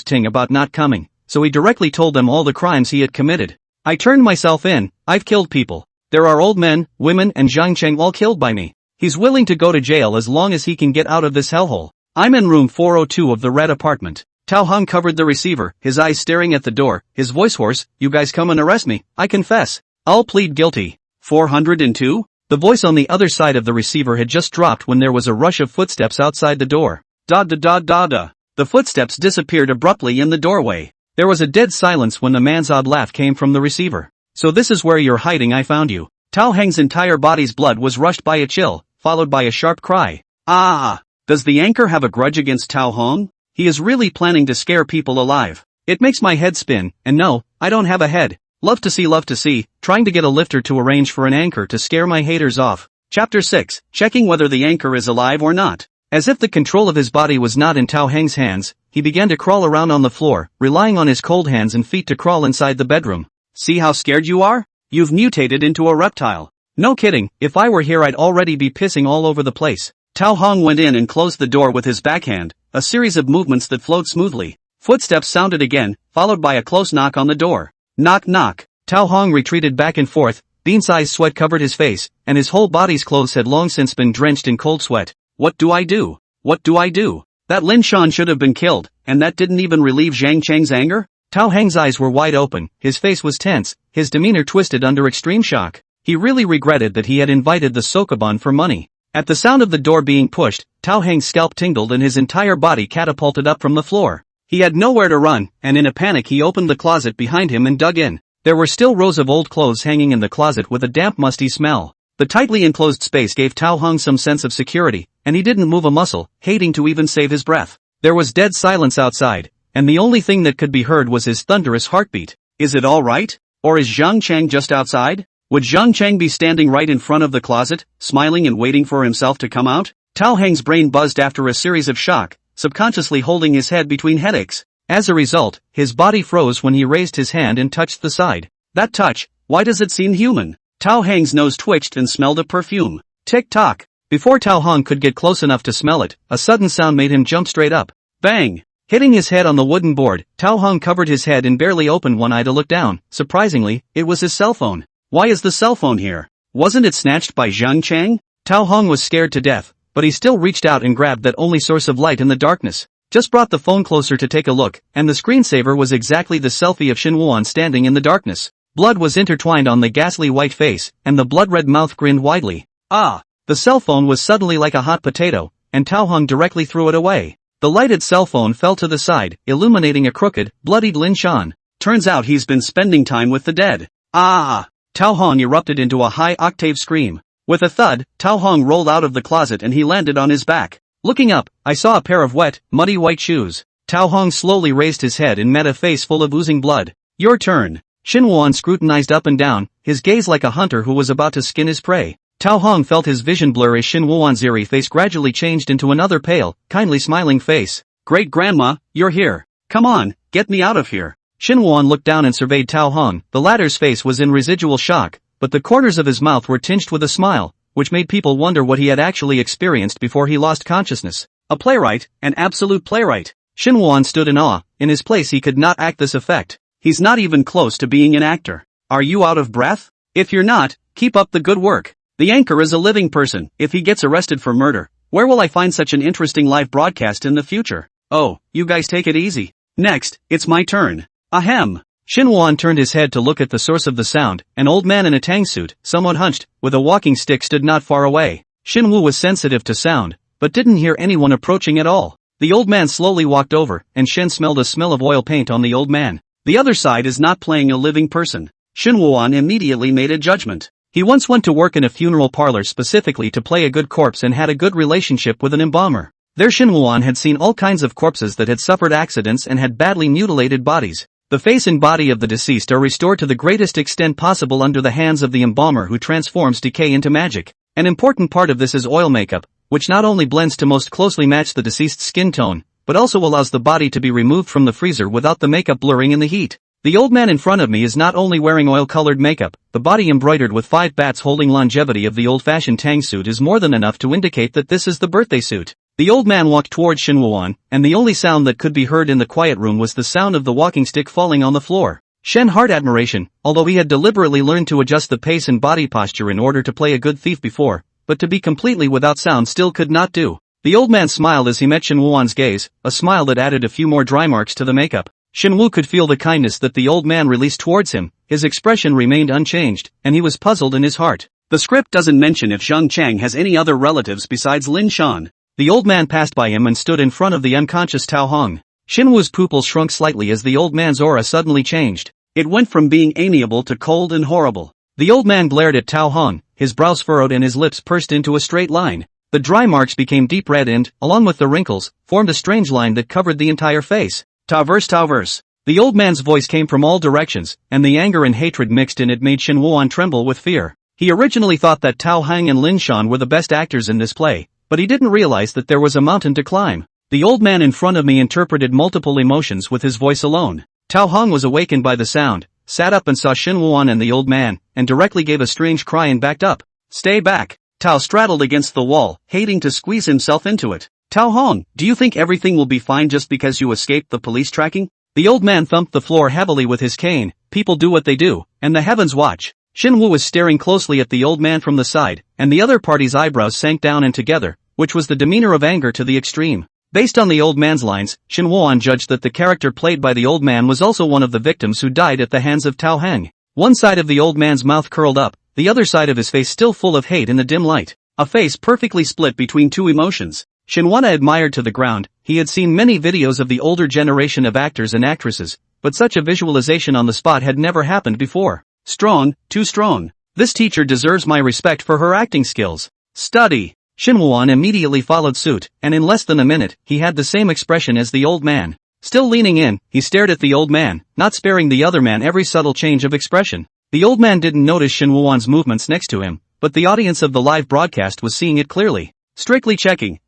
ting about not coming, so he directly told them all the crimes he had committed. I turned myself in, I've killed people. There are old men, women and Zhang Cheng all killed by me. He's willing to go to jail as long as he can get out of this hellhole. I'm in room 402 of the red apartment. Tao Hong covered the receiver, his eyes staring at the door, his voice hoarse. You guys come and arrest me, I confess. I'll plead guilty. 402? The voice on the other side of the receiver had just dropped when there was a rush of footsteps outside the door. Da. The footsteps disappeared abruptly in the doorway. There was a dead silence when the man's odd laugh came from the receiver. So this is where you're hiding, I found you. Tao Heng's entire body's blood was rushed by a chill, followed by a sharp cry. Ah! Does the anchor have a grudge against Tao Hong? He is really planning to scare people alive. It makes my head spin, and no, I don't have a head. Love to see, trying to get a lifter to arrange for an anchor to scare my haters off. Chapter 6, checking whether the anchor is alive or not. As if the control of his body was not in Tao Heng's hands, he began to crawl around on the floor, relying on his cold hands and feet to crawl inside the bedroom. See how scared you are? You've mutated into a reptile. No kidding, if I were here I'd already be pissing all over the place. Tao Hong went in and closed the door with his backhand, a series of movements that flowed smoothly. Footsteps sounded again, followed by a close knock on the door. Knock. Tao Hong retreated back and forth, bean-sized sweat covered his face, and his whole body's clothes had long since been drenched in cold sweat. What do I do? That Lin Shan should have been killed, and that didn't even relieve Zhang Cheng's anger? Tao Heng's eyes were wide open, his face was tense, his demeanor twisted under extreme shock. He really regretted that he had invited the Sokoban for money. At the sound of the door being pushed, Tao Heng's scalp tingled and his entire body catapulted up from the floor. He had nowhere to run, and in a panic he opened the closet behind him and dug in. There were still rows of old clothes hanging in the closet with a damp musty smell. The tightly enclosed space gave Tao Hong some sense of security, and he didn't move a muscle, hating to even save his breath. There was dead silence outside, and the only thing that could be heard was his thunderous heartbeat. Is it all right? Or is Zhang Cheng just outside? Would Zhang Cheng be standing right in front of the closet, smiling and waiting for himself to come out? Tao Heng's brain buzzed after a series of shock, subconsciously holding his head between headaches. As a result, his body froze when he raised his hand and touched the side. That touch, why does it seem human? Tao Heng's nose twitched and smelled of perfume. Tick-tock. Before Tao Hong could get close enough to smell it, a sudden sound made him jump straight up. Bang! Hitting his head on the wooden board, Tao Hong covered his head and barely opened one eye to look down. Surprisingly, it was his cell phone. Why is the cell phone here? Wasn't it snatched by Zhang Cheng? Tao Hong was scared to death, but he still reached out and grabbed that only source of light in the darkness. Just brought the phone closer to take a look, and the screensaver was exactly the selfie of Shin Wuan standing in the darkness. Blood was intertwined on the ghastly white face, and the blood-red mouth grinned widely. Ah! The cell phone was suddenly like a hot potato, and Tao Hong directly threw it away. The lighted cell phone fell to the side, illuminating a crooked, bloodied Lin Shan. Turns out he's been spending time with the dead. Ah! Tao Hong erupted into a high-octave scream. With a thud, Tao Hong rolled out of the closet and he landed on his back. Looking up, I saw a pair of wet, muddy white shoes. Tao Hong slowly raised his head and met a face full of oozing blood. Your turn. Shin Woo-won scrutinized up and down, his gaze like a hunter who was about to skin his prey. Tao Hong felt his vision blur as Shin Woo-won's eerie face gradually changed into another pale, kindly smiling face. Great grandma, you're here. Come on, get me out of here. Shin Woo-won looked down and surveyed Tao Hong. The latter's face was in residual shock, but the corners of his mouth were tinged with a smile, which made people wonder what he had actually experienced before he lost consciousness. A playwright, an absolute playwright. Shin Woo-won stood in awe. In his place he could not act this effect. He's not even close to being an actor. Are you out of breath? If you're not, keep up the good work. The anchor is a living person. If he gets arrested for murder, where will I find such an interesting live broadcast in the future? Oh, you guys take it easy. Next, it's my turn. Ahem. Shin Woo-won turned his head to look at the source of the sound. An old man in a tang suit, somewhat hunched, with a walking stick stood not far away. Shin Woo was sensitive to sound, but didn't hear anyone approaching at all. The old man slowly walked over, and Shin smelled a smell of oil paint on the old man. The other side is not playing a living person. Shin Woo-won immediately made a judgment. He once went to work in a funeral parlor specifically to play a good corpse and had a good relationship with an embalmer. There Shin Woo-won had seen all kinds of corpses that had suffered accidents and had badly mutilated bodies. The face and body of the deceased are restored to the greatest extent possible under the hands of the embalmer who transforms decay into magic. An important part of this is oil makeup, which not only blends to most closely match the deceased's skin tone, but also allows the body to be removed from the freezer without the makeup blurring in the heat. The old man in front of me is not only wearing oil-colored makeup, the body embroidered with 5 bats holding longevity of the old-fashioned tang suit is more than enough to indicate that this is the birthday suit. The old man walked towards Shin Woo-won, and the only sound that could be heard in the quiet room was the sound of the walking stick falling on the floor. Shen heart admiration, although he had deliberately learned to adjust the pace and body posture in order to play a good thief before, but to be completely without sound still could not do. The old man smiled as he met Shin Woo-won's gaze, a smile that added a few more dry marks to the makeup. Shin Woo could feel the kindness that the old man released towards him. His expression remained unchanged, and he was puzzled in his heart. The script doesn't mention if Zhang Chang has any other relatives besides Lin Shan. The old man passed by him and stood in front of the unconscious Tao Hong. Shin Woo's pupils shrunk slightly as the old man's aura suddenly changed. It went from being amiable to cold and horrible. The old man glared at Tao Hong, his brows furrowed and his lips pursed into a straight line. The dry marks became deep red and, along with the wrinkles, formed a strange line that covered the entire face. Taverse. The old man's voice came from all directions, and the anger and hatred mixed in it made Shin Woo-won tremble with fear. He originally thought that Tao Hong and Lin Shan were the best actors in this play, but he didn't realize that there was a mountain to climb. The old man in front of me interpreted multiple emotions with his voice alone. Tao Hong was awakened by the sound, sat up and saw Shin Woo-won and the old man, and directly gave a strange cry and backed up. Stay back. Tao straddled against the wall, hating to squeeze himself into it. Tao Hong, do you think everything will be fine just because you escaped the police tracking? The old man thumped the floor heavily with his cane. People do what they do, and the heavens watch. Shin Woo was staring closely at the old man from the side, and the other party's eyebrows sank down and together, which was the demeanor of anger to the extreme. Based on the old man's lines, Shin Woo-won judged that the character played by the old man was also one of the victims who died at the hands of Tao Hong. One side of the old man's mouth curled up, the other side of his face still full of hate in the dim light. A face perfectly split between two emotions. Shin Woo-won admired to the ground. He had seen many videos of the older generation of actors and actresses, but such a visualization on the spot had never happened before. Strong, too strong. This teacher deserves my respect for her acting skills. Study. Shin Woo-won immediately followed suit, and in less than a minute, he had the same expression as the old man. Still leaning in, he stared at the old man, not sparing the other man every subtle change of expression. The old man didn't notice Shin Woo-won's movements next to him, but the audience of the live broadcast was seeing it clearly. Strictly checking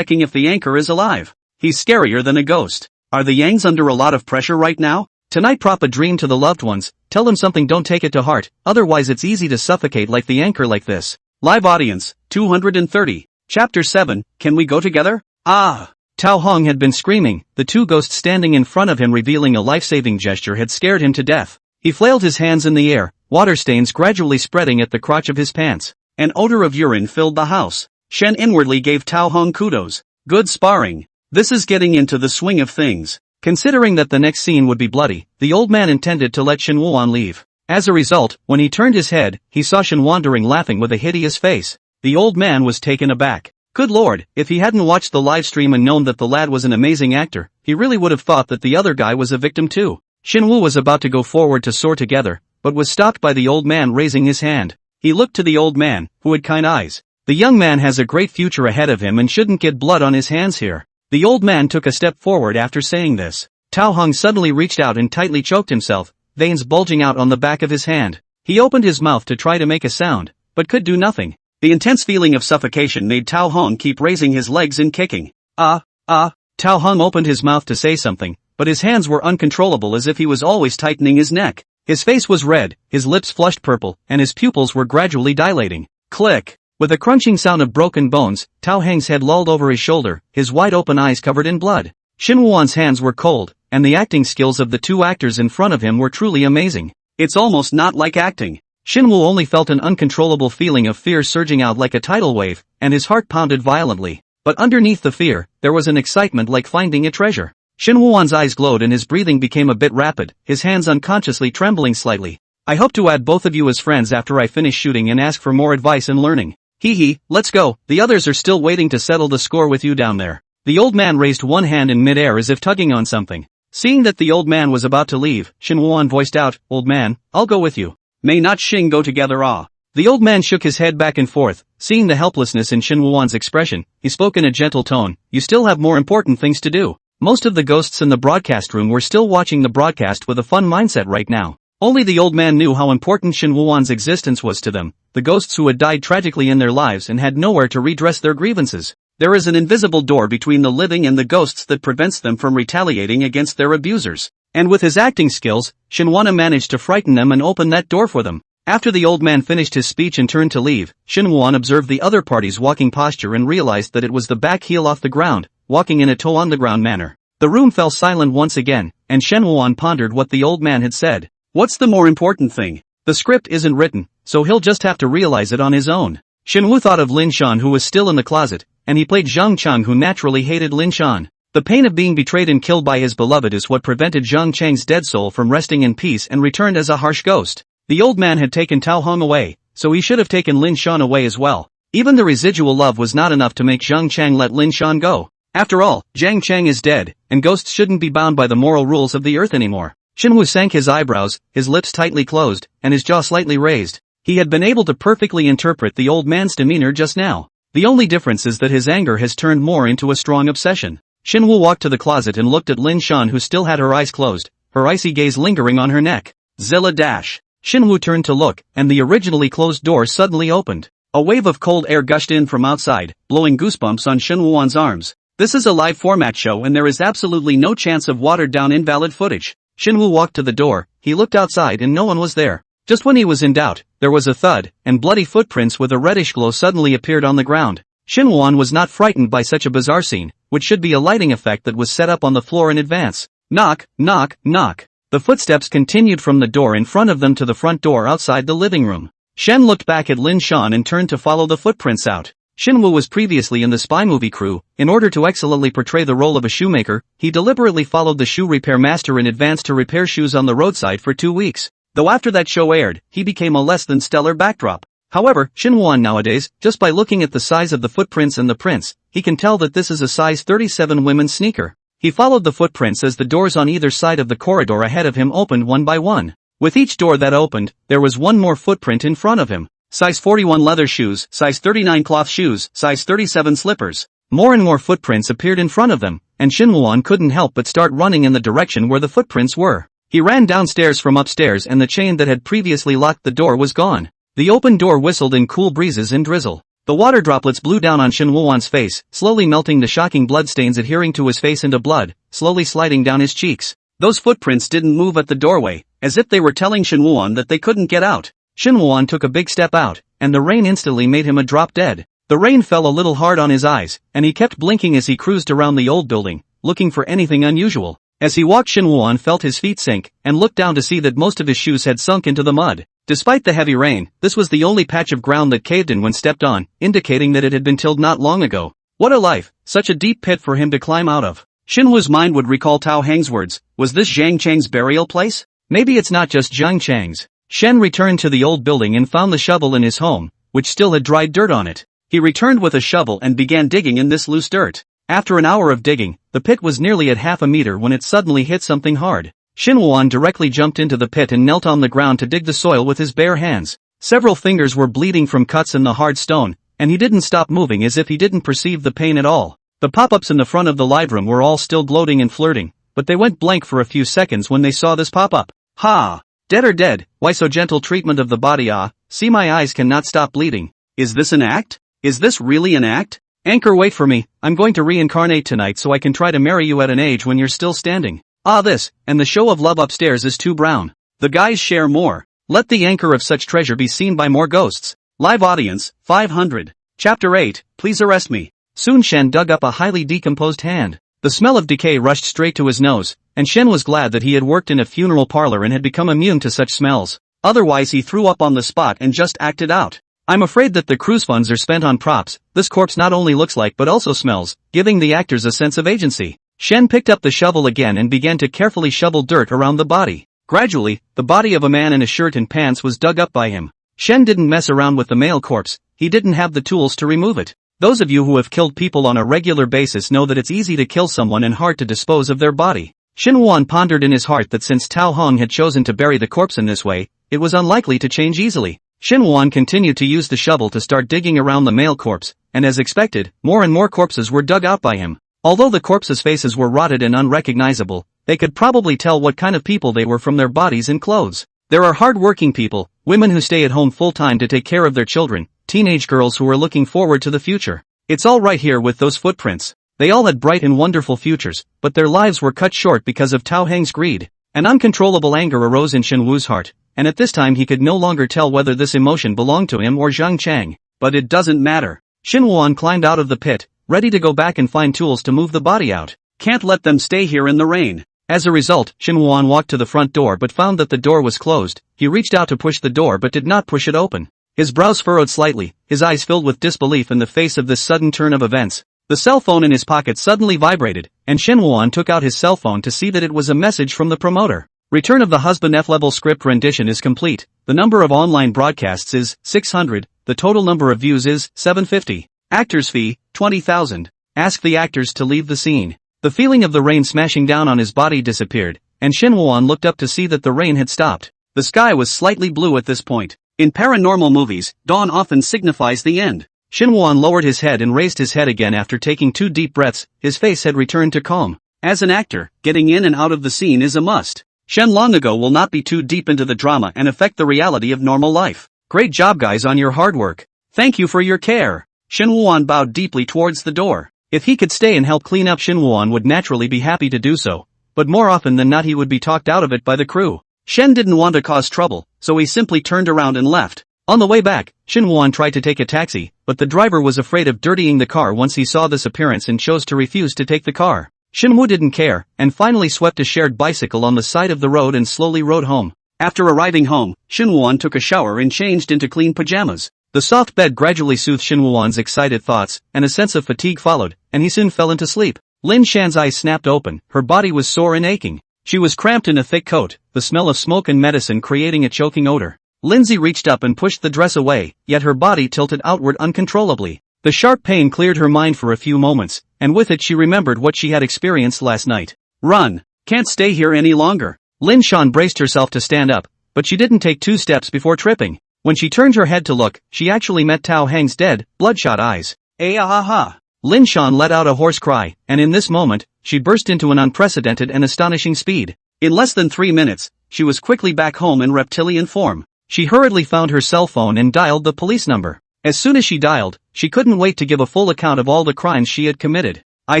if the anchor is alive. He's scarier than a ghost. Are the Yangs under a lot of pressure right now? Tonight prop a dream to the loved ones, tell them something, don't take it to heart, otherwise it's easy to suffocate like the anchor like this. Live audience, 230. Chapter 7, can we go together? Ah! Tao Hong had been screaming, the two ghosts standing in front of him revealing a life-saving gesture had scared him to death. He flailed his hands in the air, water stains gradually spreading at the crotch of his pants. An odor of urine filled the house. Shen inwardly gave Tao Hong kudos. Good sparring. This is getting into the swing of things. Considering that the next scene would be bloody, the old man intended to let Shin Woo-won leave. As a result, when he turned his head, he saw Shin wandering laughing with a hideous face. The old man was taken aback. Good lord, if he hadn't watched the live stream and known that the lad was an amazing actor, he really would have thought that the other guy was a victim too. Shin Woo was about to go forward to soar together, but was stopped by the old man raising his hand. He looked to the old man, who had kind eyes. The young man has a great future ahead of him and shouldn't get blood on his hands here. The old man took a step forward after saying this. Tao Hong suddenly reached out and tightly choked himself. veins bulging out on the back of his hand. He opened his mouth to try to make a sound, but could do nothing. The intense feeling of suffocation made Tao Hong keep raising his legs and kicking. Tao Hong opened his mouth to say something, but his hands were uncontrollable as if he was always tightening his neck. His face was red, his lips flushed purple, and his pupils were gradually dilating. Click! With a crunching sound of broken bones, Tao Heng's head lolled over his shoulder, his wide-open eyes covered in blood. Shin Wuan's hands were cold, and the acting skills of the two actors in front of him were truly amazing. It's almost not like acting. Shin Wu only felt an uncontrollable feeling of fear surging out like a tidal wave, and his heart pounded violently. But underneath the fear, there was an excitement like finding a treasure. Shin Wuan's eyes glowed and his breathing became a bit rapid, his hands unconsciously trembling slightly. I hope to add both of you as friends after I finish shooting and ask for more advice and learning. Hee, let's go, the others are still waiting to settle the score with you down there. The old man raised one hand in midair as if tugging on something. Seeing that the old man was about to leave, Shin Wuan voiced out, "Old man, I'll go with you. May not Xing go together ah." The old man shook his head back and forth, seeing the helplessness in Shin Wuan's expression. He spoke in a gentle tone, "You still have more important things to do." Most of the ghosts in the broadcast room were still watching the broadcast with a fun mindset right now. Only the old man knew how important Shin Wuan's existence was to them, the ghosts who had died tragically in their lives and had nowhere to redress their grievances. There is an invisible door between the living and the ghosts that prevents them from retaliating against their abusers. And with his acting skills, Shin Wuan managed to frighten them and open that door for them. After the old man finished his speech and turned to leave, Shin Wuan observed the other party's walking posture and realized that it was the back heel off the ground, walking in a toe-on-the-ground manner. The room fell silent once again, and Shin Wuan pondered what the old man had said. What's the more important thing? The script isn't written, so he'll just have to realize it on his own. Shin Wu thought of Lin Shan who was still in the closet, and he played Zhang Chang who naturally hated Lin Shan. The pain of being betrayed and killed by his beloved is what prevented Zhang Chang's dead soul from resting in peace and returned as a harsh ghost. The old man had taken Tao Hong away, so he should have taken Lin Shan away as well. Even the residual love was not enough to make Zhang Chang let Lin Shan go. After all, Zhang Chang is dead, and ghosts shouldn't be bound by the moral rules of the earth anymore. Shin Wu sank his eyebrows, his lips tightly closed, and his jaw slightly raised. He had been able to perfectly interpret the old man's demeanor just now. The only difference is that his anger has turned more into a strong obsession. Shin Wu walked to the closet and looked at Lin Shan who still had her eyes closed, her icy gaze lingering on her neck. Zilla dash. Shin Wu turned to look, and the originally closed door suddenly opened. A wave of cold air gushed in from outside, blowing goosebumps on Shin Wuan's arms. This is a live format show and there is absolutely no chance of watered-down invalid footage. Shin Wu walked to the door, he looked outside and no one was there. Just when he was in doubt, there was a thud, and bloody footprints with a reddish glow suddenly appeared on the ground. Shin Wuan was not frightened by such a bizarre scene, which should be a lighting effect that was set up on the floor in advance. Knock, knock, knock. The footsteps continued from the door in front of them to the front door outside the living room. Shen looked back at Lin Shan and turned to follow the footprints out. Shin Wu was previously in the spy movie crew. In order to excellently portray the role of a shoemaker, he deliberately followed the shoe repair master in advance to repair shoes on the roadside for 2 weeks. Though after that show aired, he became a less than stellar backdrop. However, Shin Wuan nowadays, just by looking at the size of the footprints and the prints, he can tell that this is a size 37 women's sneaker. He followed the footprints as the doors on either side of the corridor ahead of him opened one by one. With each door that opened, there was one more footprint in front of him. Size 41 leather shoes, size 39 cloth shoes, size 37 slippers. More and more footprints appeared in front of them, and Shin Wuan couldn't help but start running in the direction where the footprints were. He ran downstairs from upstairs and the chain that had previously locked the door was gone. The open door whistled in cool breezes and drizzle. The water droplets blew down on Shin Wuan's face, slowly melting the shocking bloodstains adhering to his face into blood, slowly sliding down his cheeks. Those footprints didn't move at the doorway, as if they were telling Shin Wuan that they couldn't get out. Shin Wuan took a big step out, and the rain instantly made him a drop dead. The rain fell a little hard on his eyes, and he kept blinking as he cruised around the old building, looking for anything unusual. As he walked, Shin Wuan felt his feet sink, and looked down to see that most of his shoes had sunk into the mud. Despite the heavy rain, this was the only patch of ground that caved in when stepped on, indicating that it had been tilled not long ago. What a life, such a deep pit for him to climb out of. Shin Wu's mind would recall Tao Heng's words, was this Zhang Chang's burial place? Maybe it's not just Zhang Chang's. Shen returned to the old building and found the shovel in his home, which still had dried dirt on it. He returned with a shovel and began digging in this loose dirt. After an hour of digging, the pit was nearly at half a meter when it suddenly hit something hard. Shin Wuan directly jumped into the pit and knelt on the ground to dig the soil with his bare hands. Several fingers were bleeding from cuts in the hard stone, and he didn't stop moving as if he didn't perceive the pain at all. The pop-ups in the front of the live room were all still gloating and flirting, but they went blank for a few seconds when they saw this pop-up. Ha! Dead or dead, why so gentle treatment of the body? Ah, see my eyes cannot stop bleeding. Is this an act? Is this really an act? Anchor, wait for me, I'm going to reincarnate tonight so I can try to marry you at an age when you're still standing. Ah, this, and the show of love upstairs is too brown. The guys share more. Let the anchor of such treasure be seen by more ghosts. Live audience, 500. Chapter 8, please arrest me. Soon Shen dug up a highly decomposed hand. The smell of decay rushed straight to his nose, and Shen was glad that he had worked in a funeral parlor and had become immune to such smells. Otherwise he threw up on the spot and just acted out. I'm afraid that the cruise funds are spent on props. This corpse not only looks like but also smells, giving the actors a sense of agency. Shen picked up the shovel again and began to carefully shovel dirt around the body. Gradually, the body of a man in a shirt and pants was dug up by him. Shen didn't mess around with the male corpse, he didn't have the tools to remove it. Those of you who have killed people on a regular basis know that it's easy to kill someone and hard to dispose of their body. Shen Wuan pondered in his heart that since Tao Hong had chosen to bury the corpse in this way, it was unlikely to change easily. Shen Wuan continued to use the shovel to start digging around the male corpse, and as expected, more and more corpses were dug out by him. Although the corpses' faces were rotted and unrecognizable, they could probably tell what kind of people they were from their bodies and clothes. There are hard-working people, women who stay at home full-time to take care of their children, teenage girls who are looking forward to the future. It's all right here with those footprints. They all had bright and wonderful futures, but their lives were cut short because of Tao Heng's greed. An uncontrollable anger arose in Shen Wu's heart, and at this time he could no longer tell whether this emotion belonged to him or Zhang Chang. But it doesn't matter. Shen Wuan climbed out of the pit, ready to go back and find tools to move the body out. Can't let them stay here in the rain. As a result, Shen Wuan walked to the front door but found that the door was closed. He reached out to push the door but did not push it open. His brows furrowed slightly, his eyes filled with disbelief in the face of this sudden turn of events. The cell phone in his pocket suddenly vibrated, and Shen Wuan took out his cell phone to see that it was a message from the promoter. Return of the Husband F-level script rendition is complete. The number of online broadcasts is 600, the total number of views is 750. Actors fee, 20,000. Ask the actors to leave the scene. The feeling of the rain smashing down on his body disappeared, and Shen Wuan looked up to see that the rain had stopped. The sky was slightly blue at this point. In paranormal movies, dawn often signifies the end. Shen Wuan lowered his head and raised his head again after taking 2 deep breaths. His face had returned to calm. As an actor, getting in and out of the scene is a must. Shen long ago will not be too deep into the drama and affect the reality of normal life. Great job guys on your hard work. Thank you for your care. Shen Wuan bowed deeply towards the door. If he could stay and help clean up, Shen Wuan would naturally be happy to do so, but more often than not he would be talked out of it by the crew. Shen didn't want to cause trouble, so he simply turned around and left. On the way back, Shen Wuan tried to take a taxi, but the driver was afraid of dirtying the car once he saw this appearance and chose to refuse to take the car. Shen Wu didn't care, and finally swept a shared bicycle on the side of the road and slowly rode home. After arriving home, Shen Wuan took a shower and changed into clean pajamas. The soft bed gradually soothed Shen Wuan's excited thoughts, and a sense of fatigue followed, and he soon fell into sleep. Lin Shan's eyes snapped open, her body was sore and aching. She was cramped in a thick coat, the smell of smoke and medicine creating a choking odor. Lindsay reached up and pushed the dress away, yet her body tilted outward uncontrollably. The sharp pain cleared her mind for a few moments, and with it she remembered what she had experienced last night. Run! Can't stay here any longer. Lin Shan braced herself to stand up, but she didn't take 2 steps before tripping. When she turned her head to look, she actually met Tao Heng's dead, bloodshot eyes. Ah! Lin Shan let out a hoarse cry, and in this moment, she burst into an unprecedented and astonishing speed. In less than 3 minutes, she was quickly back home in reptilian form. She hurriedly found her cell phone and dialed the police number. As soon as she dialed, she couldn't wait to give a full account of all the crimes she had committed. I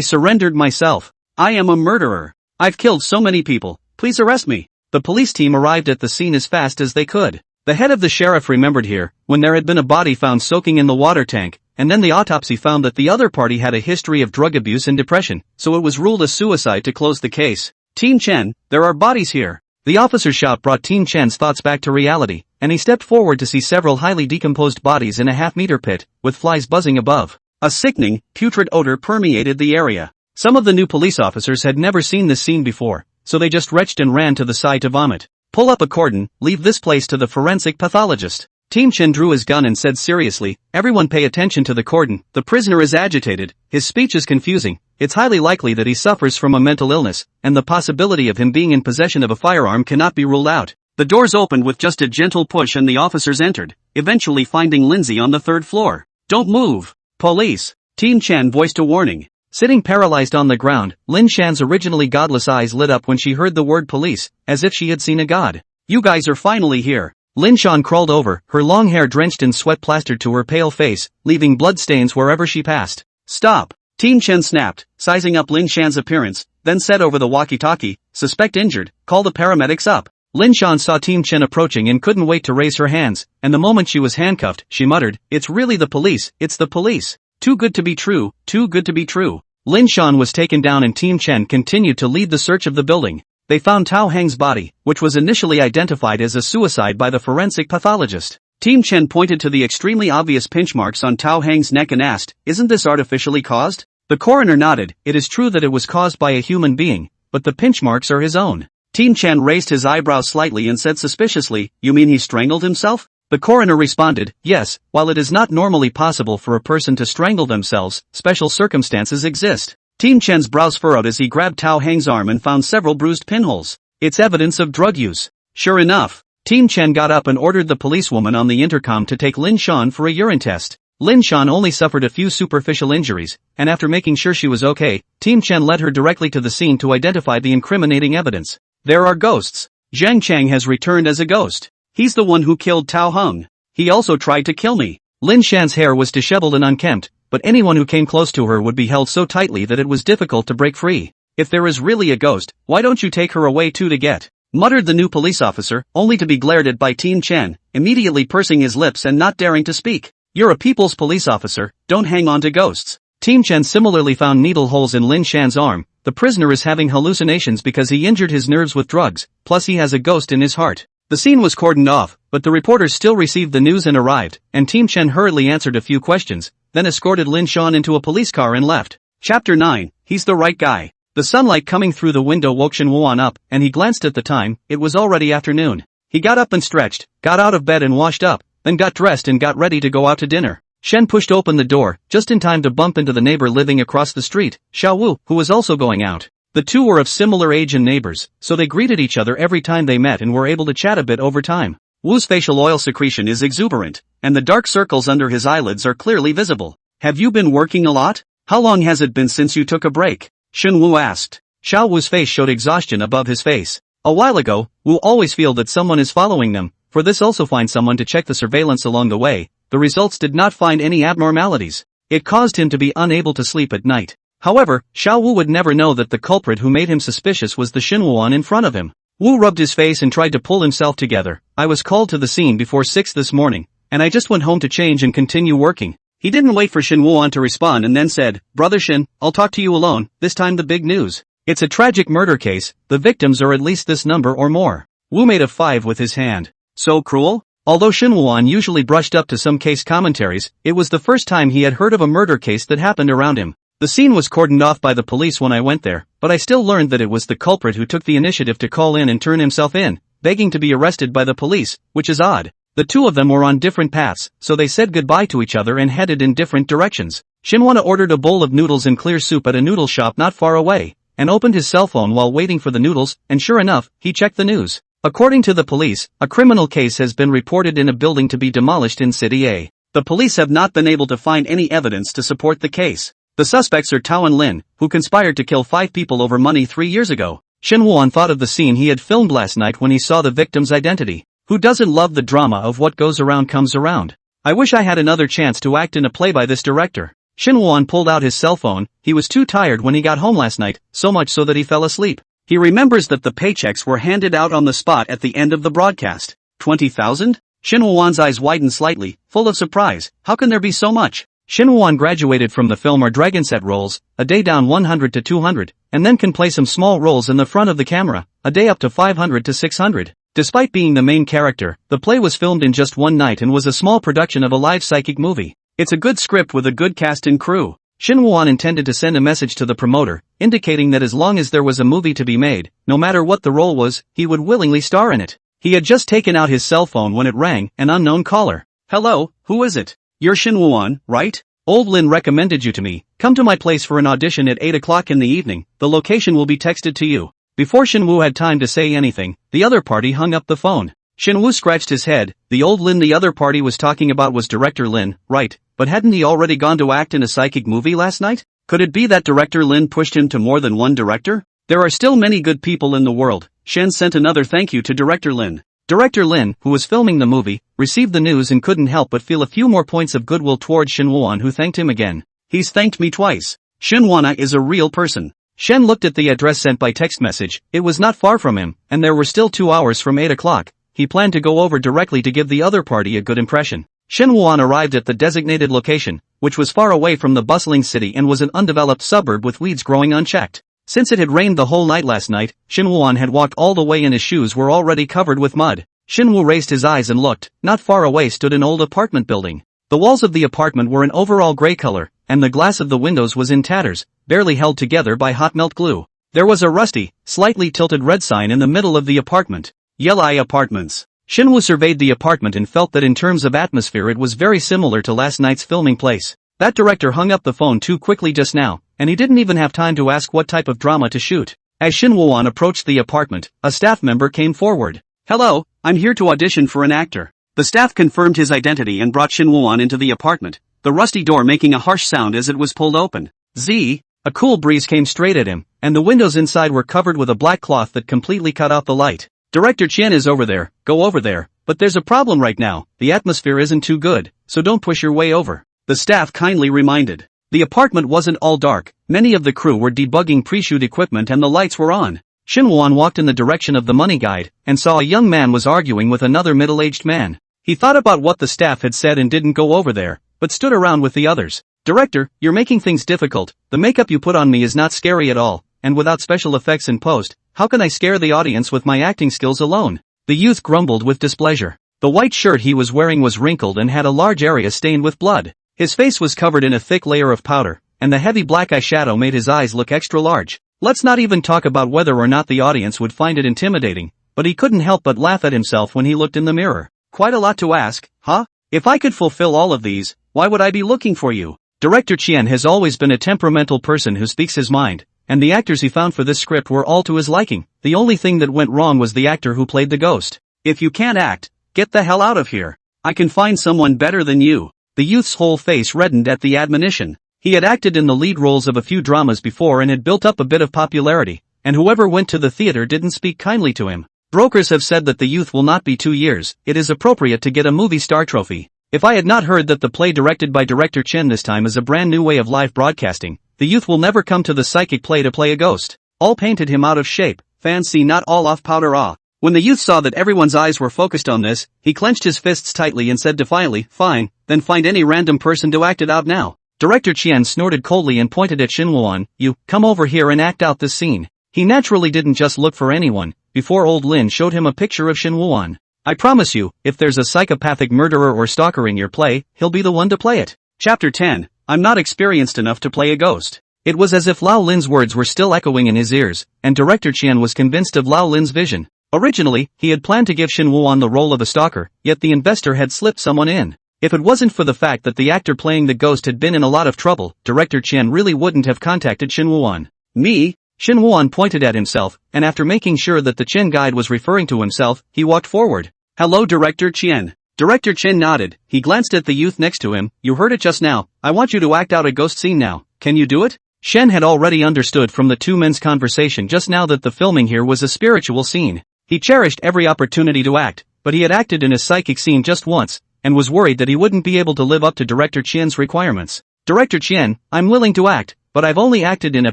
surrendered myself. I am a murderer. I've killed so many people. Please arrest me. The police team arrived at the scene as fast as they could. The head of the sheriff remembered here, when there had been a body found soaking in the water tank, and then the autopsy found that the other party had a history of drug abuse and depression, so it was ruled a suicide to close the case. Team Chen, there are bodies here. The officer's shout brought Team Chen's thoughts back to reality, and he stepped forward to see several highly decomposed bodies in a half-meter pit, with flies buzzing above. A sickening, putrid odor permeated the area. Some of the new police officers had never seen this scene before, so they just retched and ran to the side to vomit. Pull up a cordon, leave this place to the forensic pathologist. Team Chen drew his gun and said seriously, everyone pay attention to the cordon, the prisoner is agitated, his speech is confusing, it's highly likely that he suffers from a mental illness, and the possibility of him being in possession of a firearm cannot be ruled out. The doors opened with just a gentle push and the officers entered, eventually finding Lindsay on the 3rd floor. Don't move! Police! Team Chen voiced a warning. Sitting paralyzed on the ground, Lin Shan's originally godless eyes lit up when she heard the word police, as if she had seen a god. You guys are finally here. Lin Shan crawled over, her long hair drenched in sweat plastered to her pale face, leaving bloodstains wherever she passed. Stop! Team Chen snapped, sizing up Lin Shan's appearance, then said over the walkie-talkie, suspect injured, call the paramedics up. Lin Shan saw Team Chen approaching and couldn't wait to raise her hands, and the moment she was handcuffed, she muttered, it's really the police, it's the police. Too good to be true, too good to be true. Lin Shan was taken down and Team Chen continued to lead the search of the building. They found Tao Hang's body, which was initially identified as a suicide by the forensic pathologist. Team Chen pointed to the extremely obvious pinch marks on Tao Hang's neck and asked, isn't this artificially caused? The coroner nodded, it is true that it was caused by a human being, but the pinch marks are his own. Team Chen raised his eyebrows slightly and said suspiciously, you mean he strangled himself? The coroner responded, yes, while it is not normally possible for a person to strangle themselves, special circumstances exist. Team Chen's brows furrowed as he grabbed Tao Hang's arm and found several bruised pinholes. It's evidence of drug use. Sure enough. Team Chen got up and ordered the policewoman on the intercom to take Lin Shan for a urine test. Lin Shan only suffered a few superficial injuries, and after making sure she was okay, Team Chen led her directly to the scene to identify the incriminating evidence. There are ghosts. Zhang Chang has returned as a ghost. He's the one who killed Tao Heng. He also tried to kill me. Lin Shan's hair was disheveled and unkempt, but anyone who came close to her would be held so tightly that it was difficult to break free. If there is really a ghost, why don't you take her away too to get? Muttered the new police officer, only to be glared at by Team Chen, immediately pursing his lips and not daring to speak. You're a people's police officer, don't hang on to ghosts. Team Chen similarly found needle holes in Lin Shan's arm. The prisoner is having hallucinations because he injured his nerves with drugs, plus he has a ghost in his heart. The scene was cordoned off, but the reporters still received the news and arrived, and Team Chen hurriedly answered a few questions, then escorted Lin Shan into a police car and left. Chapter 9, he's the right guy. The sunlight coming through the window woke Shen Wuan up, and he glanced at the time, it was already afternoon. He got up and stretched, got out of bed and washed up, then got dressed and got ready to go out to dinner. Shen pushed open the door, just in time to bump into the neighbor living across the street, Xiao Wu, who was also going out. The two were of similar age and neighbors, so they greeted each other every time they met and were able to chat a bit over time. Wu's facial oil secretion is exuberant, and the dark circles under his eyelids are clearly visible. Have you been working a lot? How long has it been since you took a break? Shen Wu asked. Xiao Wu's face showed exhaustion above his face. A while ago, Wu always feel that someone is following them, for this also find someone to check the surveillance along the way. The results did not find any abnormalities. It caused him to be unable to sleep at night. However, Xiao Wu would never know that the culprit who made him suspicious was the Xinwuan in front of him. Wu rubbed his face and tried to pull himself together. I was called to the scene before 6 this morning, and I just went home to change and continue working. He didn't wait for Xinwuan to respond and then said, Brother Xin, I'll talk to you alone, this time the big news. It's a tragic murder case, the victims are at least this number or more. Wu made a 5 with his hand. So cruel? Although Xinwuan usually brushed up to some case commentaries, it was the first time he had heard of a murder case that happened around him. The scene was cordoned off by the police when I went there, but I still learned that it was the culprit who took the initiative to call in and turn himself in, begging to be arrested by the police, which is odd. The two of them were on different paths, so they said goodbye to each other and headed in different directions. Xinwana ordered a bowl of noodles and clear soup at a noodle shop not far away, and opened his cell phone while waiting for the noodles, and sure enough, he checked the news. According to the police, a criminal case has been reported in a building to be demolished in City A. The police have not been able to find any evidence to support the case. The suspects are Tao and Lin, who conspired to kill 5 people over money 3 years ago. Xinwuan thought of the scene he had filmed last night when he saw the victim's identity. Who doesn't love the drama of what goes around comes around? I wish I had another chance to act in a play by this director. Xinwuan pulled out his cell phone. He was too tired when he got home last night, so much so that he fell asleep. He remembers that the paychecks were handed out on the spot at the end of the broadcast. 20,000? Xinwuan's eyes widened slightly, full of surprise. How can there be so much? Xinwuan graduated from the film or dragon set roles, a day down 100 to 200, and then can play some small roles in the front of the camera, a day up to 500 to 600. Despite being the main character, the play was filmed in just one night and was a small production of a live psychic movie. It's a good script with a good cast and crew. Xinwuan intended to send a message to the promoter, indicating that as long as there was a movie to be made, no matter what the role was, he would willingly star in it. He had just taken out his cell phone when it rang, an unknown caller. Hello, who is it? You're Xinwuan, right? Old Lin recommended you to me. Come to my place for an audition at 8 o'clock in the evening. The location will be texted to you. Before Xinwu had time to say anything, the other party hung up the phone. Xinwu scratched his head. The old Lin the other party was talking about was director Lin, right? But hadn't he already gone to act in a psychic movie last night? Could it be that director Lin pushed him to more than one director? There are still many good people in the world. Shen sent another thank you to director Lin. Director Lin, who was filming the movie, received the news and couldn't help but feel a few more points of goodwill towards Shin Woo-won, who thanked him again. He's thanked me twice. Shin Woo-won is a real person. Shen looked at the address sent by text message. It was not far from him, and there were still 2 hours from 8 o'clock. He planned to go over directly to give the other party a good impression. Shin Woo-won arrived at the designated location, which was far away from the bustling city and was an undeveloped suburb with weeds growing unchecked. Since it had rained the whole night last night, Shin Woo-won had walked all the way and his shoes were already covered with mud. Shin Woo raised his eyes and looked. Not far away stood an old apartment building. The walls of the apartment were an overall gray color, and the glass of the windows was in tatters, barely held together by hot melt glue. There was a rusty, slightly tilted red sign in the middle of the apartment. Yelai Apartments. Shin Woo surveyed the apartment and felt that in terms of atmosphere it was very similar to last night's filming place. That director hung up the phone too quickly just now, and he didn't even have time to ask what type of drama to shoot. As Shin Woo-won approached the apartment, a staff member came forward. "Hello, I'm here to audition for an actor." The staff confirmed his identity and brought Shin Woo-won into the apartment, the rusty door making a harsh sound as it was pulled open. A cool breeze came straight at him, and the windows inside were covered with a black cloth that completely cut out the light. "Director Chen is over there, go over there, but there's a problem right now, the atmosphere isn't too good, so don't push your way over," the staff kindly reminded. The apartment wasn't all dark, many of the crew were debugging pre-shoot equipment and the lights were on. Shin Woo-won walked in the direction of the money guide, and saw a young man was arguing with another middle-aged man. He thought about what the staff had said and didn't go over there, but stood around with the others. "Director, you're making things difficult, the makeup you put on me is not scary at all, and without special effects in post, how can I scare the audience with my acting skills alone?" The youth grumbled with displeasure. The white shirt he was wearing was wrinkled and had a large area stained with blood. His face was covered in a thick layer of powder, and the heavy black eyeshadow made his eyes look extra large. Let's not even talk about whether or not the audience would find it intimidating, but he couldn't help but laugh at himself when he looked in the mirror. "Quite a lot to ask, huh? If I could fulfill all of these, why would I be looking for you?" Director Chien has always been a temperamental person who speaks his mind, and the actors he found for this script were all to his liking. The only thing that went wrong was the actor who played the ghost. "If you can't act, get the hell out of here. I can find someone better than you." The youth's whole face reddened at the admonition. He had acted in the lead roles of a few dramas before and had built up a bit of popularity, and whoever went to the theater didn't speak kindly to him. Brokers have said that the youth will not be 2 years, it is appropriate to get a movie star trophy. If I had not heard that the play directed by director Chen this time is a brand new way of live broadcasting, the youth will never come to the psychic play to play a ghost. All painted him out of shape, fans see not all off powder ah. When the youth saw that everyone's eyes were focused on this, he clenched his fists tightly and said defiantly, "Fine, then find any random person to act it out now." Director Chen snorted coldly and pointed at Shin Woo-won. "You, come over here and act out this scene." He naturally didn't just look for anyone, before old Lin showed him a picture of Shin Woo-won. "I promise you, if there's a psychopathic murderer or stalker in your play, he'll be the one to play it." Chapter 10, I'm not experienced enough to play a ghost. It was as if Lao Lin's words were still echoing in his ears, and Director Chen was convinced of Lao Lin's vision. Originally, he had planned to give Shin Woo-won the role of a stalker, yet the investor had slipped someone in. If it wasn't for the fact that the actor playing the ghost had been in a lot of trouble, Director Chen really wouldn't have contacted Shin Woo-won. "Me?" Shin Woo-won pointed at himself, and after making sure that the Chen guide was referring to himself, he walked forward. "Hello Director Chen." Director Chen nodded, he glanced at the youth next to him. "You heard it just now, I want you to act out a ghost scene now, can you do it?" Shen had already understood from the two men's conversation just now that the filming here was a spiritual scene. He cherished every opportunity to act, but he had acted in a psychic scene just once, and was worried that he wouldn't be able to live up to Director Chen's requirements. "Director Chen, I'm willing to act, but I've only acted in a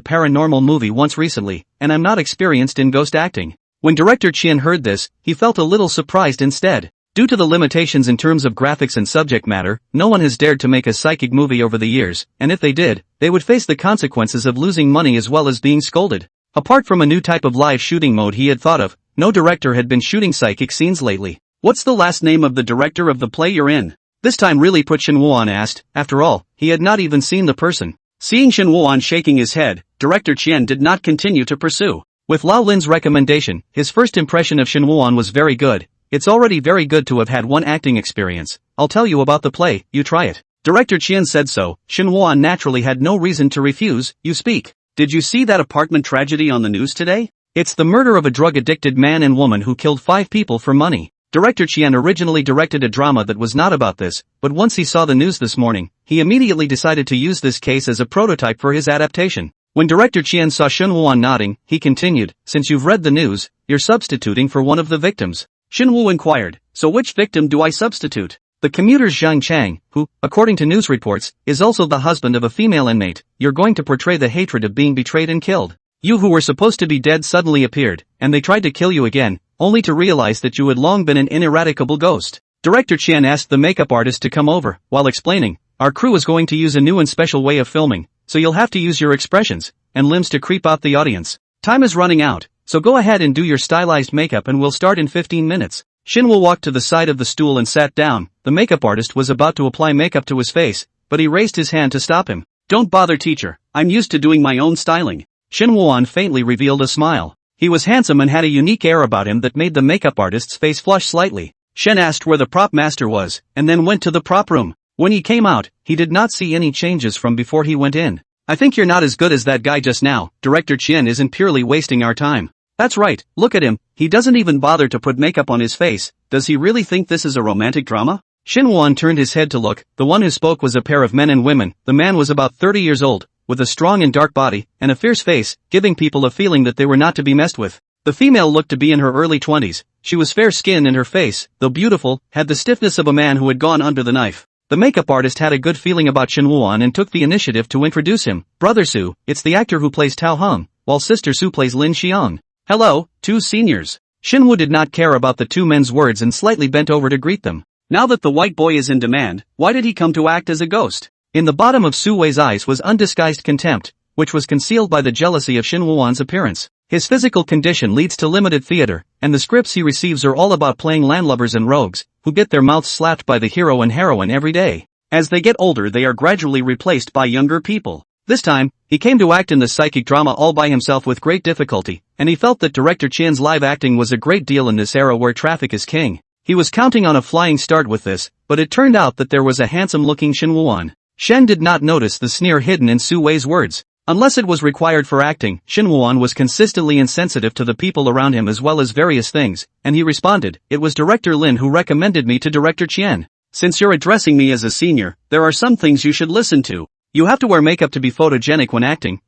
paranormal movie once recently, and I'm not experienced in ghost acting." When Director Chen heard this, he felt a little surprised instead. Due to the limitations in terms of graphics and subject matter, no one has dared to make a psychic movie over the years, and if they did, they would face the consequences of losing money as well as being scolded. Apart from a new type of live shooting mode he had thought of, no director had been shooting psychic scenes lately. "What's the last name of the director of the play you're in?" This time really put Shin Woo-won asked. After all, he had not even seen the person. Seeing Shin Woo-won shaking his head, Director Chen did not continue to pursue. With Lao Lin's recommendation, his first impression of Shin Woo-won was very good. "It's already very good to have had one acting experience. I'll tell you about the play, you try it." Director Chen said so. Shin Woo-won naturally had no reason to refuse. "You speak. Did you see that apartment tragedy on the news today? It's the murder of a drug-addicted man and woman who killed 5 people for money." Director Chen originally directed a drama that was not about this, but once he saw the news this morning, he immediately decided to use this case as a prototype for his adaptation. When Director Chen saw Shin Woo-won nodding, he continued, "Since you've read the news, you're substituting for one of the victims." Shinwoo inquired, so which victim do I substitute? The commuter's Zhang Chang, who, according to news reports, is also the husband of a female inmate. You're going to portray the hatred of being betrayed and killed. You who were supposed to be dead suddenly appeared, and they tried to kill you again, only to realize that you had long been an ineradicable ghost. Director Chen asked the makeup artist to come over, while explaining, our crew is going to use a new and special way of filming, so you'll have to use your expressions and limbs to creep out the audience. Time is running out, so go ahead and do your stylized makeup and we'll start in 15 minutes. Shinwoo walked to the side of the stool and sat down. The makeup artist was about to apply makeup to his face, but he raised his hand to stop him. Don't bother, teacher, I'm used to doing my own styling. Shinwoo faintly revealed a smile. He was handsome and had a unique air about him that made the makeup artist's face flush slightly. Shen asked where the prop master was, and then went to the prop room. When he came out, he did not see any changes from before he went in. I think you're not as good as that guy just now. Director Chen isn't purely wasting our time. That's right, look at him, he doesn't even bother to put makeup on his face. Does he really think this is a romantic drama? Shinwoo turned his head to look. The one who spoke was a pair of men and women. The man was about 30 years old, with a strong and dark body, and a fierce face, giving people a feeling that they were not to be messed with. The female looked to be in her early 20s. She was fair-skinned and her face, though beautiful, had the stiffness of a man who had gone under the knife. The makeup artist had a good feeling about Shinwoo and took the initiative to introduce him. Brother Su, it's the actor who plays Tao Hung, while sister Su plays Lin Xiang. Hello, two seniors. Shinwoo did not care about the two men's words and slightly bent over to greet them. Now that the white boy is in demand, why did he come to act as a ghost? In the bottom of Su Wei's eyes was undisguised contempt, which was concealed by the jealousy of Shinwoo's appearance. His physical condition leads to limited theater, and the scripts he receives are all about playing landlubbers and rogues, who get their mouths slapped by the hero and heroine every day. As they get older, they are gradually replaced by younger people. This time, he came to act in the psychic drama all by himself with great difficulty, and he felt that Director Chen's live acting was a great deal in this era where traffic is king. He was counting on a flying start with this, but it turned out that there was a handsome-looking Shinwoo. Shen did not notice the sneer hidden in Su Wei's words. Unless it was required for acting, Shinwoo was consistently insensitive to the people around him as well as various things, and he responded, it was Director Lin who recommended me to Director Chen. Since you're addressing me as a senior, there are some things you should listen to. You have to wear makeup to be photogenic when acting.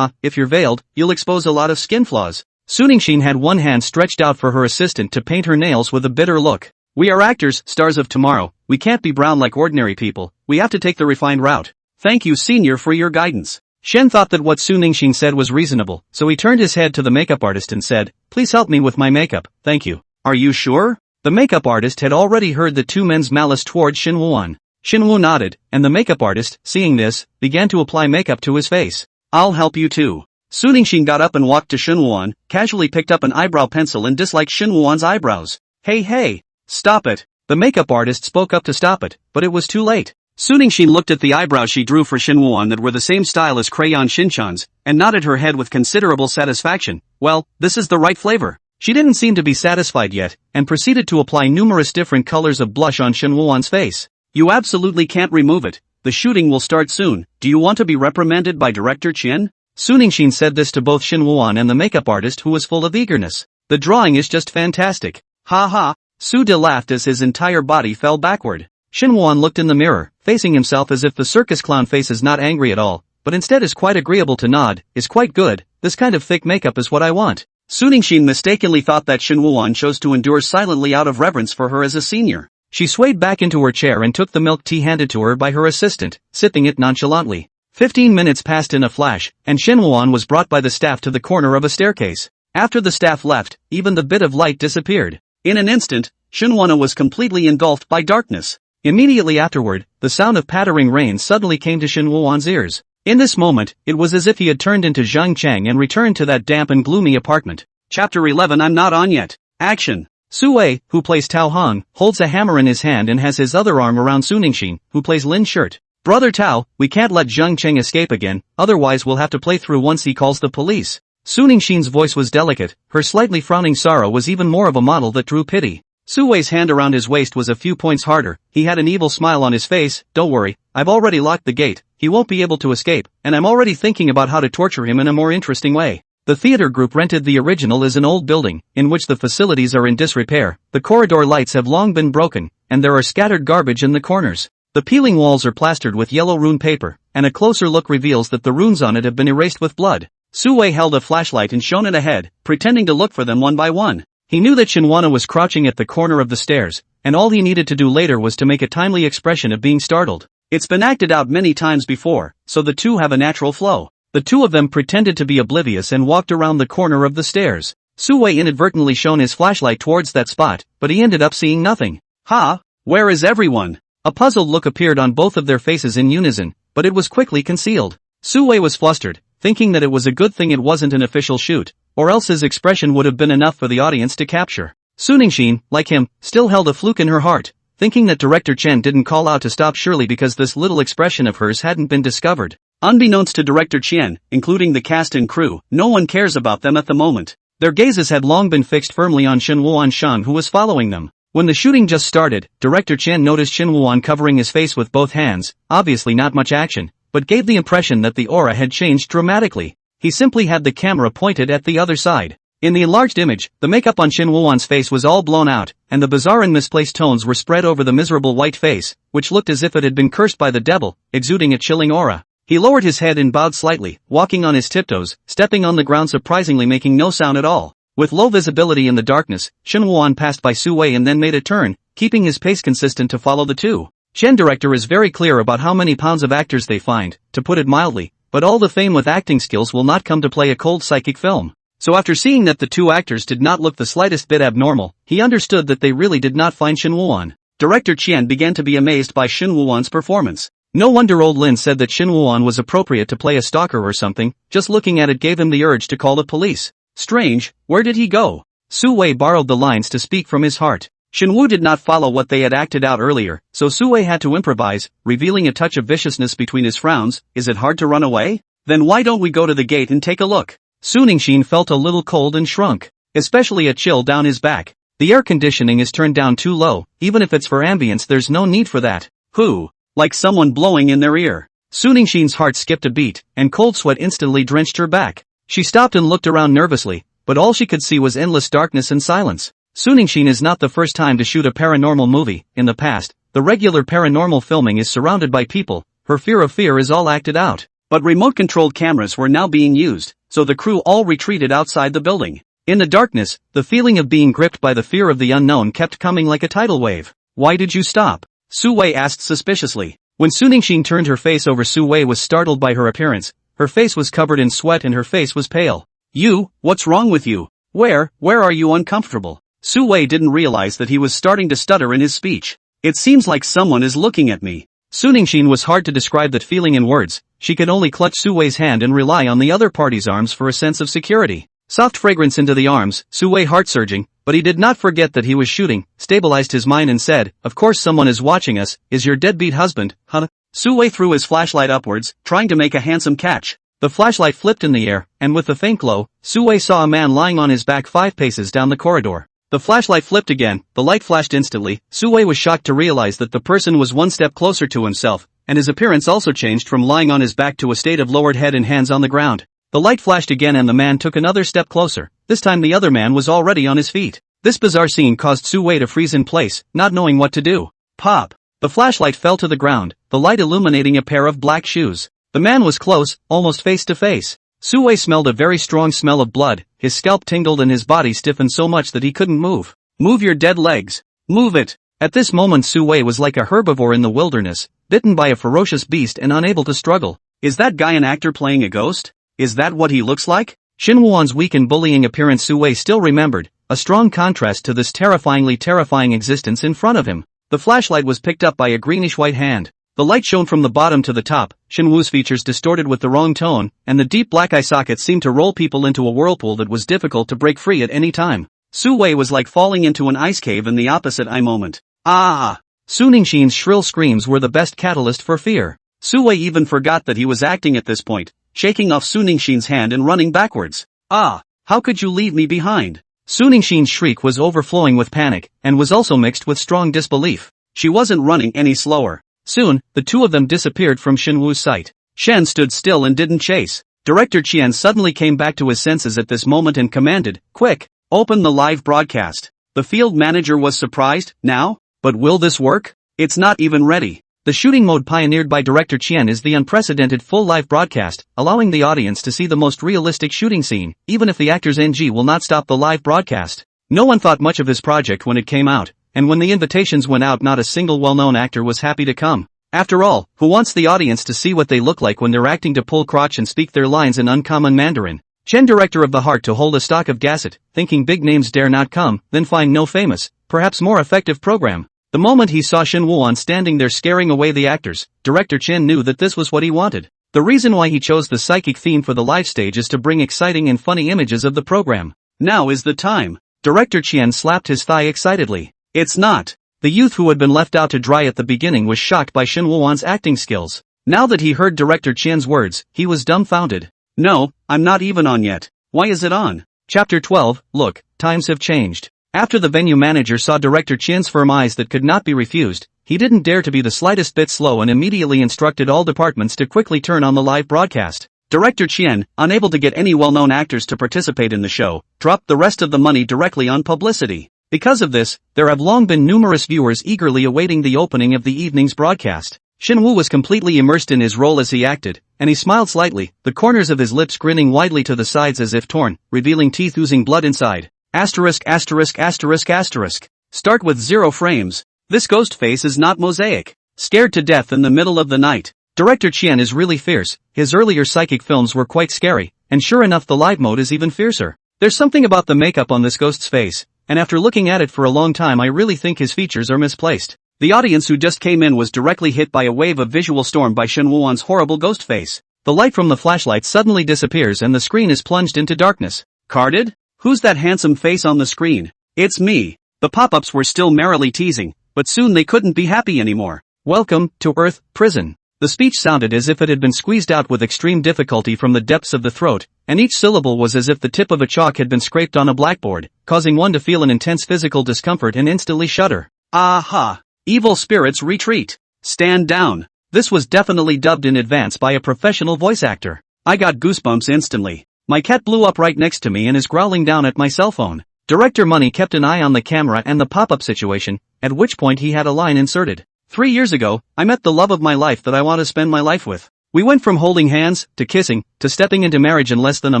If you're veiled, you'll expose a lot of skin flaws. Su Ningxin had one hand stretched out for her assistant to paint her nails with a bitter look. We are actors, stars of tomorrow. We can't be brown like ordinary people. We have to take the refined route. Thank you, senior, for your guidance. Shen thought that what Su Ningxin said was reasonable, so he turned his head to the makeup artist and said, please help me with my makeup, thank you. Are you sure? The makeup artist had already heard the two men's malice towards Shinwoo. Shinwoo nodded, and the makeup artist, seeing this, began to apply makeup to his face. I'll help you too. Su Ningxin got up and walked to Shinwoo, casually picked up an eyebrow pencil and disliked Shinwoo's eyebrows. Hey, stop it. The makeup artist spoke up to stop it, but it was too late. Su Ningxin looked at the eyebrows she drew for Shinwoo that were the same style as crayon Shinchan's, and nodded her head with considerable satisfaction. Well, this is the right flavor. She didn't seem to be satisfied yet, and proceeded to apply numerous different colors of blush on Shinwoo's face. You absolutely can't remove it. The shooting will start soon. Do you want to be reprimanded by Director Chen? Su Ningxin said this to both Shinwoo and the makeup artist, who was full of eagerness. The drawing is just fantastic. Ha ha. Su De laughed as his entire body fell backward. Shinwoo looked in the mirror, facing himself as if the circus clown face is not angry at all, but instead is quite agreeable to nod, is quite good, this kind of thick makeup is what I want. Su Ningxin mistakenly thought that Shinwoo chose to endure silently out of reverence for her as a senior. She swayed back into her chair and took the milk tea handed to her by her assistant, sipping it nonchalantly. 15 minutes passed in a flash, and Shinwoo was brought by the staff to the corner of a staircase. After the staff left, even the bit of light disappeared. In an instant, Shinwoo was completely engulfed by darkness. Immediately afterward, the sound of pattering rain suddenly came to Shinwoo's ears. In this moment, it was as if he had turned into Zhang Chang and returned to that damp and gloomy apartment. Chapter 11. I'm not on yet. Action. Su Wei, who plays Tao Hong, holds a hammer in his hand and has his other arm around Su Ningxin, who plays Lin's shirt. Brother Tao, we can't let Zhang Cheng escape again, otherwise we'll have to play through once he calls the police. Su Ningxin's voice was delicate, her slightly frowning sorrow was even more of a model that drew pity. Su Wei's hand around his waist was a few points harder, he had an evil smile on his face. Don't worry, I've already locked the gate, he won't be able to escape, and I'm already thinking about how to torture him in a more interesting way. The theater group rented the original is an old building, in which the facilities are in disrepair, the corridor lights have long been broken, and there are scattered garbage in the corners. The peeling walls are plastered with yellow rune paper, and a closer look reveals that the runes on it have been erased with blood. Su Wei held a flashlight and shone it ahead, pretending to look for them one by one. He knew that Shinwana was crouching at the corner of the stairs, and all he needed to do later was to make a timely expression of being startled. It's been acted out many times before, so the two have a natural flow. The two of them pretended to be oblivious and walked around the corner of the stairs. Su-wei inadvertently shone his flashlight towards that spot, but he ended up seeing nothing. "Ha! Where is everyone?" A puzzled look appeared on both of their faces in unison, but it was quickly concealed. Su-wei was flustered, thinking that it was a good thing it wasn't an official shoot, or else his expression would have been enough for the audience to capture. Suningshin, like him, still held a fluke in her heart, thinking that Director Chen didn't call out to stop surely because this little expression of hers hadn't been discovered. Unbeknownst to Director Chen, including the cast and crew, no one cares about them at the moment. Their gazes had long been fixed firmly on Shin Woo-shan who was following them. When the shooting just started, Director Chen noticed Shin Woo-shan covering his face with both hands, obviously not much action, but gave the impression that the aura had changed dramatically. He simply had the camera pointed at the other side. In the enlarged image, the makeup on Shin Woo-shan's face was all blown out, and the bizarre and misplaced tones were spread over the miserable white face, which looked as if it had been cursed by the devil, exuding a chilling aura. He lowered his head and bowed slightly, walking on his tiptoes, stepping on the ground surprisingly making no sound at all. With low visibility in the darkness, Shin Woo-shan passed by Su-wei and then made a turn, keeping his pace consistent to follow the two. Chen director is very clear about how many pounds of actors they find, to put it mildly, but all the fame with acting skills will not come to play a cold psychic film. So after seeing that the two actors did not look the slightest bit abnormal, he understood that they really did not find Shin Woo-shan. Director Chen began to be amazed by Shin Woo-shan's performance. No wonder old Lin said that Shin Woo-shan was appropriate to play a stalker or something, just looking at it gave him the urge to call the police. Strange, where did he go? Su-wei borrowed the lines to speak from his heart. Shinwoo did not follow what they had acted out earlier, so Su-wei had to improvise, revealing a touch of viciousness between his frowns. Is it hard to run away? Then why don't we go to the gate and take a look? Suningshin felt a little cold and shrunk, especially a chill down his back. The air conditioning is turned down too low, even if it's for ambience there's no need for that. Who? Like someone blowing in their ear. Suningshin's heart skipped a beat, and cold sweat instantly drenched her back. She stopped and looked around nervously, but all she could see was endless darkness and silence. Suningshin is not the first time to shoot a paranormal movie. In the past, the regular paranormal filming is surrounded by people, her fear of fear is all acted out. But remote-controlled cameras were now being used, so the crew all retreated outside the building. In the darkness, the feeling of being gripped by the fear of the unknown kept coming like a tidal wave. Why did you stop? Su-wei asked suspiciously. When Suningshin turned her face over, Su-wei was startled by her appearance. Her face was covered in sweat and her face was pale. You, what's wrong with you? Where are you uncomfortable? Su-wei didn't realize that he was starting to stutter in his speech. It seems like someone is looking at me. Suningshin was hard to describe that feeling in words. She could only clutch Su-wei's hand and rely on the other party's arms for a sense of security. Soft fragrance into the arms, Su-wei heart surging, but he did not forget that he was shooting, stabilized his mind and said, of course someone is watching us. Is your deadbeat husband, huh? Su-wei threw his flashlight upwards, trying to make a handsome catch. The flashlight flipped in the air, and with a faint glow, Su-wei saw a man lying on his back 5 paces down the corridor. The flashlight flipped again, the light flashed instantly. Su-wei was shocked to realize that the person was 1 step closer to himself, and his appearance also changed from lying on his back to a state of lowered head and hands on the ground. The light flashed again and the man took another step closer. This time the other man was already on his feet. This bizarre scene caused Su-wei to freeze in place, not knowing what to do. Pop! The flashlight fell to the ground, the light illuminating a pair of black shoes. The man was close, almost face to face. Su-wei smelled a very strong smell of blood, his scalp tingled and his body stiffened so much that he couldn't move. Move your dead legs. Move it. At this moment Su-wei was like a herbivore in the wilderness, bitten by a ferocious beast and unable to struggle. Is that guy an actor playing a ghost? Is that what he looks like? Shin Woo-shan's weak and bullying appearance Su-wei still remembered, a strong contrast to this terrifying existence in front of him. The flashlight was picked up by a greenish-white hand. The light shone from the bottom to the top, Shin Woo's features distorted with the wrong tone, and the deep black eye sockets seemed to roll people into a whirlpool that was difficult to break free at any time. Su-wei was like falling into an ice cave in the opposite eye moment. Ah! Suningshin's shrill screams were the best catalyst for fear. Su-wei even forgot that he was acting at this point, shaking off Suningshin's hand and running backwards. Ah! How could you leave me behind? Suningshin's shriek was overflowing with panic, and was also mixed with strong disbelief. She wasn't running any slower. Soon, the two of them disappeared from Shin Woo's sight. Shen stood still and didn't chase. Director Qian suddenly came back to his senses at this moment and commanded, quick, open the live broadcast. The field manager was surprised. Now? But will this work? It's not even ready. The shooting mode pioneered by Director Qian is the unprecedented full live broadcast, allowing the audience to see the most realistic shooting scene, even if the actor's NG will not stop the live broadcast. No one thought much of his project when it came out, and when the invitations went out not a single well-known actor was happy to come. After all, who wants the audience to see what they look like when they're acting to pull crotch and speak their lines in uncommon Mandarin? Chen, director of the heart, to hold a stock of gasset, thinking big names dare not come, then find no famous, perhaps more effective program. The moment he saw Shin Woo-won standing there scaring away the actors, director Chen knew that this was what he wanted. The reason why he chose the psychic theme for the live stage is to bring exciting and funny images of the program. Now is the time. Director Chen slapped his thigh excitedly. It's not. The youth who had been left out to dry at the beginning was shocked by Shin Woo-won's acting skills. Now that he heard director Chen's words, he was dumbfounded. No, I'm not even on yet. Why is it on? Chapter 12, Look, times have changed. After the venue manager saw director Chen's firm eyes that could not be refused, he didn't dare to be the slightest bit slow and immediately instructed all departments to quickly turn on the live broadcast. Director Chen, unable to get any well-known actors to participate in the show, dropped the rest of the money directly on publicity. Because of this, there have long been numerous viewers eagerly awaiting the opening of the evening's broadcast. Shin Woo was completely immersed in his role as he acted, and he smiled slightly, the corners of his lips grinning widely to the sides as if torn, revealing teeth oozing blood inside. Asterisk asterisk asterisk asterisk. Start with 0 frames. This ghost face is not mosaic. Scared to death in the middle of the night. Director Chen is really fierce. His earlier psychic films were quite scary, and sure enough the live mode is even fiercer. There's something about the makeup on this ghost's face, and after looking at it for a long time I really think his features are misplaced. The audience who just came in was directly hit by a wave of visual storm by Shin Woo-won's horrible ghost face. The light from the flashlight suddenly disappears and the screen is plunged into darkness. Carded? Who's that handsome face on the screen? It's me. The pop-ups were still merrily teasing, but soon they couldn't be happy anymore. Welcome to Earth, prison. The speech sounded as if it had been squeezed out with extreme difficulty from the depths of the throat, and each syllable was as if the tip of a chalk had been scraped on a blackboard, causing one to feel an intense physical discomfort and instantly shudder. Aha! Evil spirits retreat. Stand down. This was definitely dubbed in advance by a professional voice actor. I got goosebumps instantly. My cat blew up right next to me and is growling down at my cell phone. Director Money kept an eye on the camera and the pop-up situation, at which point he had a line inserted. 3 years ago, I met the love of my life that I want to spend my life with. We went from holding hands, to kissing, to stepping into marriage in less than a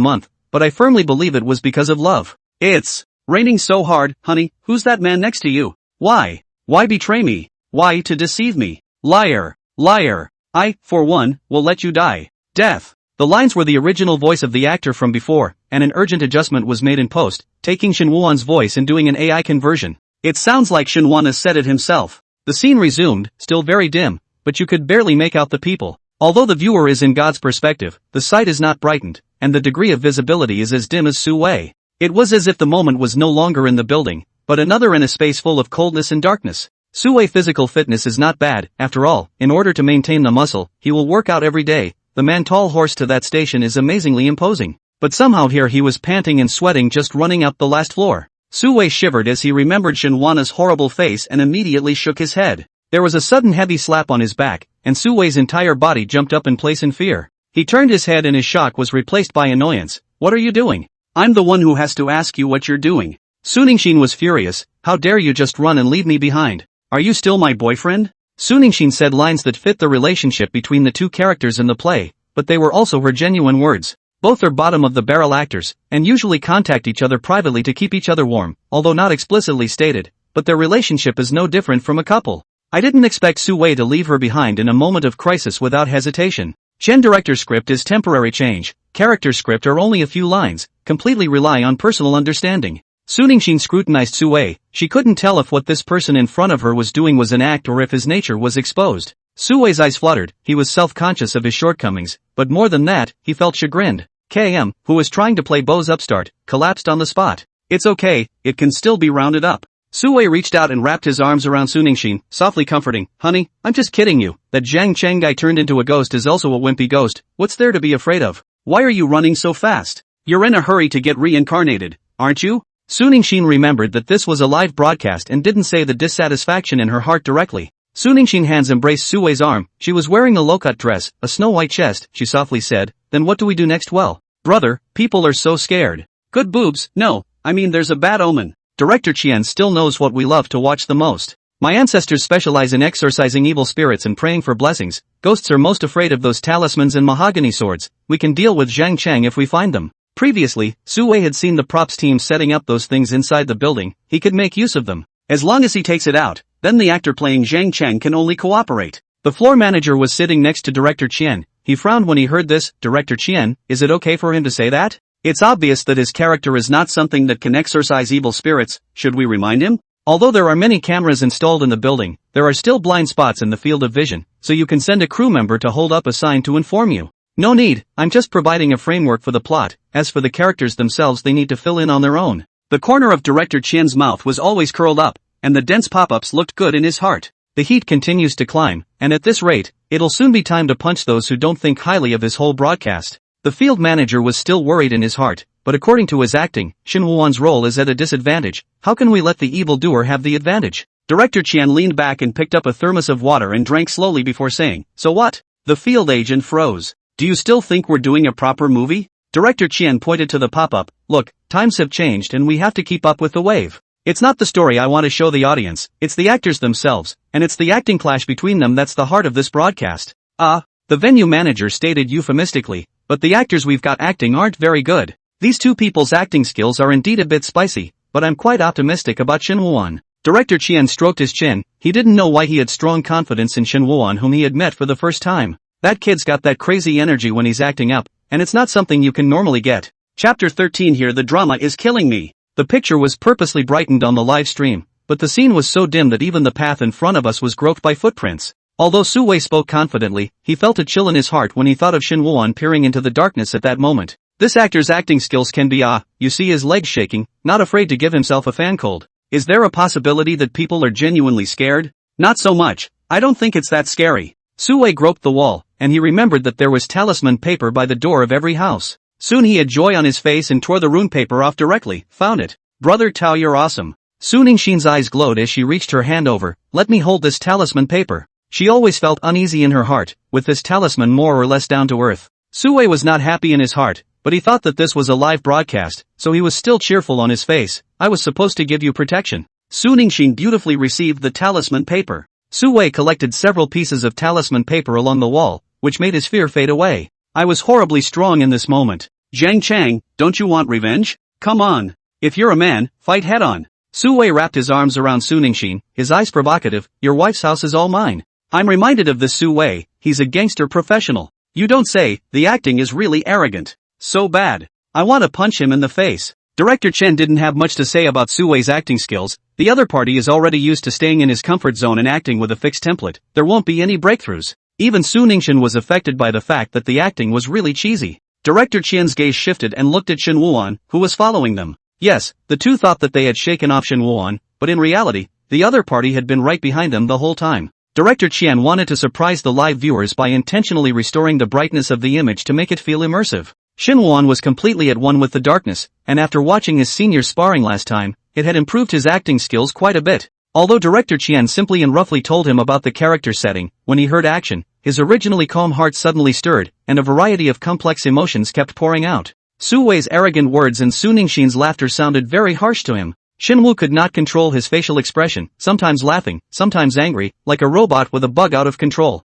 month, but I firmly believe it was because of love. It's raining so hard, honey, who's that man next to you? Why? Why betray me? Why to deceive me? Liar, liar. I, for one, will let you die. Death. The lines were the original voice of the actor from before, and an urgent adjustment was made in post, taking Shin Woo-won's voice and doing an AI conversion. It sounds like Shin Woo-won has said it himself. The scene resumed, still very dim, but you could barely make out the people. Although the viewer is in God's perspective, the sight is not brightened, and the degree of visibility is as dim as Su-wei. It was as if the moment was no longer in the building, but another in a space full of coldness and darkness. Su-wei's physical fitness is not bad, after all. In order to maintain the muscle, he will work out every day. The man tall horse to that station is amazingly imposing. But somehow here he was panting and sweating just running up the last floor. Su-wei shivered as he remembered Shin Woo-won's horrible face and immediately shook his head. There was a sudden heavy slap on his back, and Su-wei's entire body jumped up in place in fear. He turned his head and his shock was replaced by annoyance. What are you doing? I'm the one who has to ask you what you're doing. Suningshin was furious. How dare you just run and leave me behind? Are you still my boyfriend? Suningshin said lines that fit the relationship between the two characters in the play, but they were also her genuine words. Both are bottom-of-the-barrel actors, and usually contact each other privately to keep each other warm, although not explicitly stated, but their relationship is no different from a couple. I didn't expect Su-wei to leave her behind in a moment of crisis without hesitation. Chen director's script is temporary change, character script are only a few lines, completely rely on personal understanding. Suningshin scrutinized Su-wei. She couldn't tell if what this person in front of her was doing was an act or if his nature was exposed. Su-wei's eyes fluttered, he was self-conscious of his shortcomings, but more than that, he felt chagrined. KM, who was trying to play Bo's upstart, collapsed on the spot. It's okay, it can still be rounded up. Su-wei reached out and wrapped his arms around Suningshin, softly comforting. Honey, I'm just kidding you. That Zhang Cheng guy turned into a ghost is also a wimpy ghost. What's there to be afraid of? Why are you running so fast? You're in a hurry to get reincarnated, aren't you? Suningshin remembered that this was a live broadcast and didn't say the dissatisfaction in her heart directly. Suningshin hands embraced Su-wei's arm. She was wearing a low-cut dress, a snow-white chest, she softly said. Then what do we do next? Well, brother, people are so scared. Good boobs, no, I mean there's a bad omen. Director Chien still knows what we love to watch the most. My ancestors specialize in exorcising evil spirits and praying for blessings. Ghosts are most afraid of those talismans and mahogany swords. We can deal with Zhang Cheng if we find them. Previously, Su-wei had seen the props team setting up those things inside the building. He could make use of them. As long as he takes it out, then the actor playing Zhang Cheng can only cooperate. The floor manager was sitting next to Director Chien. He frowned when he heard this. Director Chien, is it okay for him to say that? It's obvious that his character is not something that can exorcise evil spirits. Should we remind him? Although there are many cameras installed in the building, there are still blind spots in the field of vision, so you can send a crew member to hold up a sign to inform you. No need, I'm just providing a framework for the plot. As for the characters themselves, they need to fill in on their own. The corner of Director Chien's mouth was always curled up, and the dense pop-ups looked good in his heart. The heat continues to climb, and at this rate, it'll soon be time to punch those who don't think highly of his whole broadcast. The field manager was still worried in his heart, but according to his acting, Shin Woo-won's role is at a disadvantage. How can we let the evildoer have the advantage? Director Chien leaned back and picked up a thermos of water and drank slowly before saying, so what? The field agent froze. Do you still think we're doing a proper movie? Director Chien pointed to the pop-up. Look, times have changed and we have to keep up with the wave. It's not the story I want to show the audience, it's the actors themselves, and it's the acting clash between them that's the heart of this broadcast. The venue manager stated euphemistically, but the actors we've got acting aren't very good. These two people's acting skills are indeed a bit spicy, but I'm quite optimistic about Shin Woo-won. Director Chien stroked his chin. He didn't know why he had strong confidence in Shin Woo-won, whom he had met for the first time. That kid's got that crazy energy when he's acting up, and it's not something you can normally get. Chapter 13 here. The drama is killing me. The picture was purposely brightened on the live stream, but the scene was so dim that even the path in front of us was groped by footprints. Although Su-wei spoke confidently, he felt a chill in his heart when he thought of Shin Woo-won peering into the darkness at that moment. This actor's acting skills can be you see his legs shaking, not afraid to give himself a fan cold. Is there a possibility that people are genuinely scared? Not so much. I don't think it's that scary. Su-wei groped the wall, and he remembered that there was talisman paper by the door of every house. Soon he had joy on his face and tore the rune paper off directly. Found it. Brother Tao, you're awesome. Su Ningxin's eyes glowed as she reached her hand over. Let me hold this talisman paper. She always felt uneasy in her heart, with this talisman more or less down to earth. Su-wei was not happy in his heart, but he thought that this was a live broadcast, so he was still cheerful on his face. I was supposed to give you protection. Su Ningxin beautifully received the talisman paper. Su-wei collected several pieces of talisman paper along the wall, which made his fear fade away. I was horribly strong in this moment. Zhang Chang, don't you want revenge? Come on. If you're a man, fight head-on. Su-wei wrapped his arms around Su Ningxin, his eyes provocative. Your wife's house is all mine. I'm reminded of this Su-wei. He's a gangster professional. You don't say. The acting is really arrogant. So bad. I want to punch him in the face. Director Chen didn't have much to say about Su-wei's acting skills. The other party is already used to staying in his comfort zone and acting with a fixed template. There won't be any breakthroughs. Even Su Ningxin was affected by the fact that the acting was really cheesy. Director Qian's gaze shifted and looked at Shin Woo-won, who was following them. Yes, the two thought that they had shaken off Shin Woo-won, but in reality, the other party had been right behind them the whole time. Director Qian wanted to surprise the live viewers by intentionally restoring the brightness of the image to make it feel immersive. Shin Woo-won was completely at one with the darkness, and after watching his seniors sparring last time, it had improved his acting skills quite a bit. Although Director Qian simply and roughly told him about the character setting, when he heard action, his originally calm heart suddenly stirred, and a variety of complex emotions kept pouring out. Su-wei's arrogant words and Su Ningxin's laughter sounded very harsh to him. Shin Woo could not control his facial expression, sometimes laughing, sometimes angry, like a robot with a bug out of control.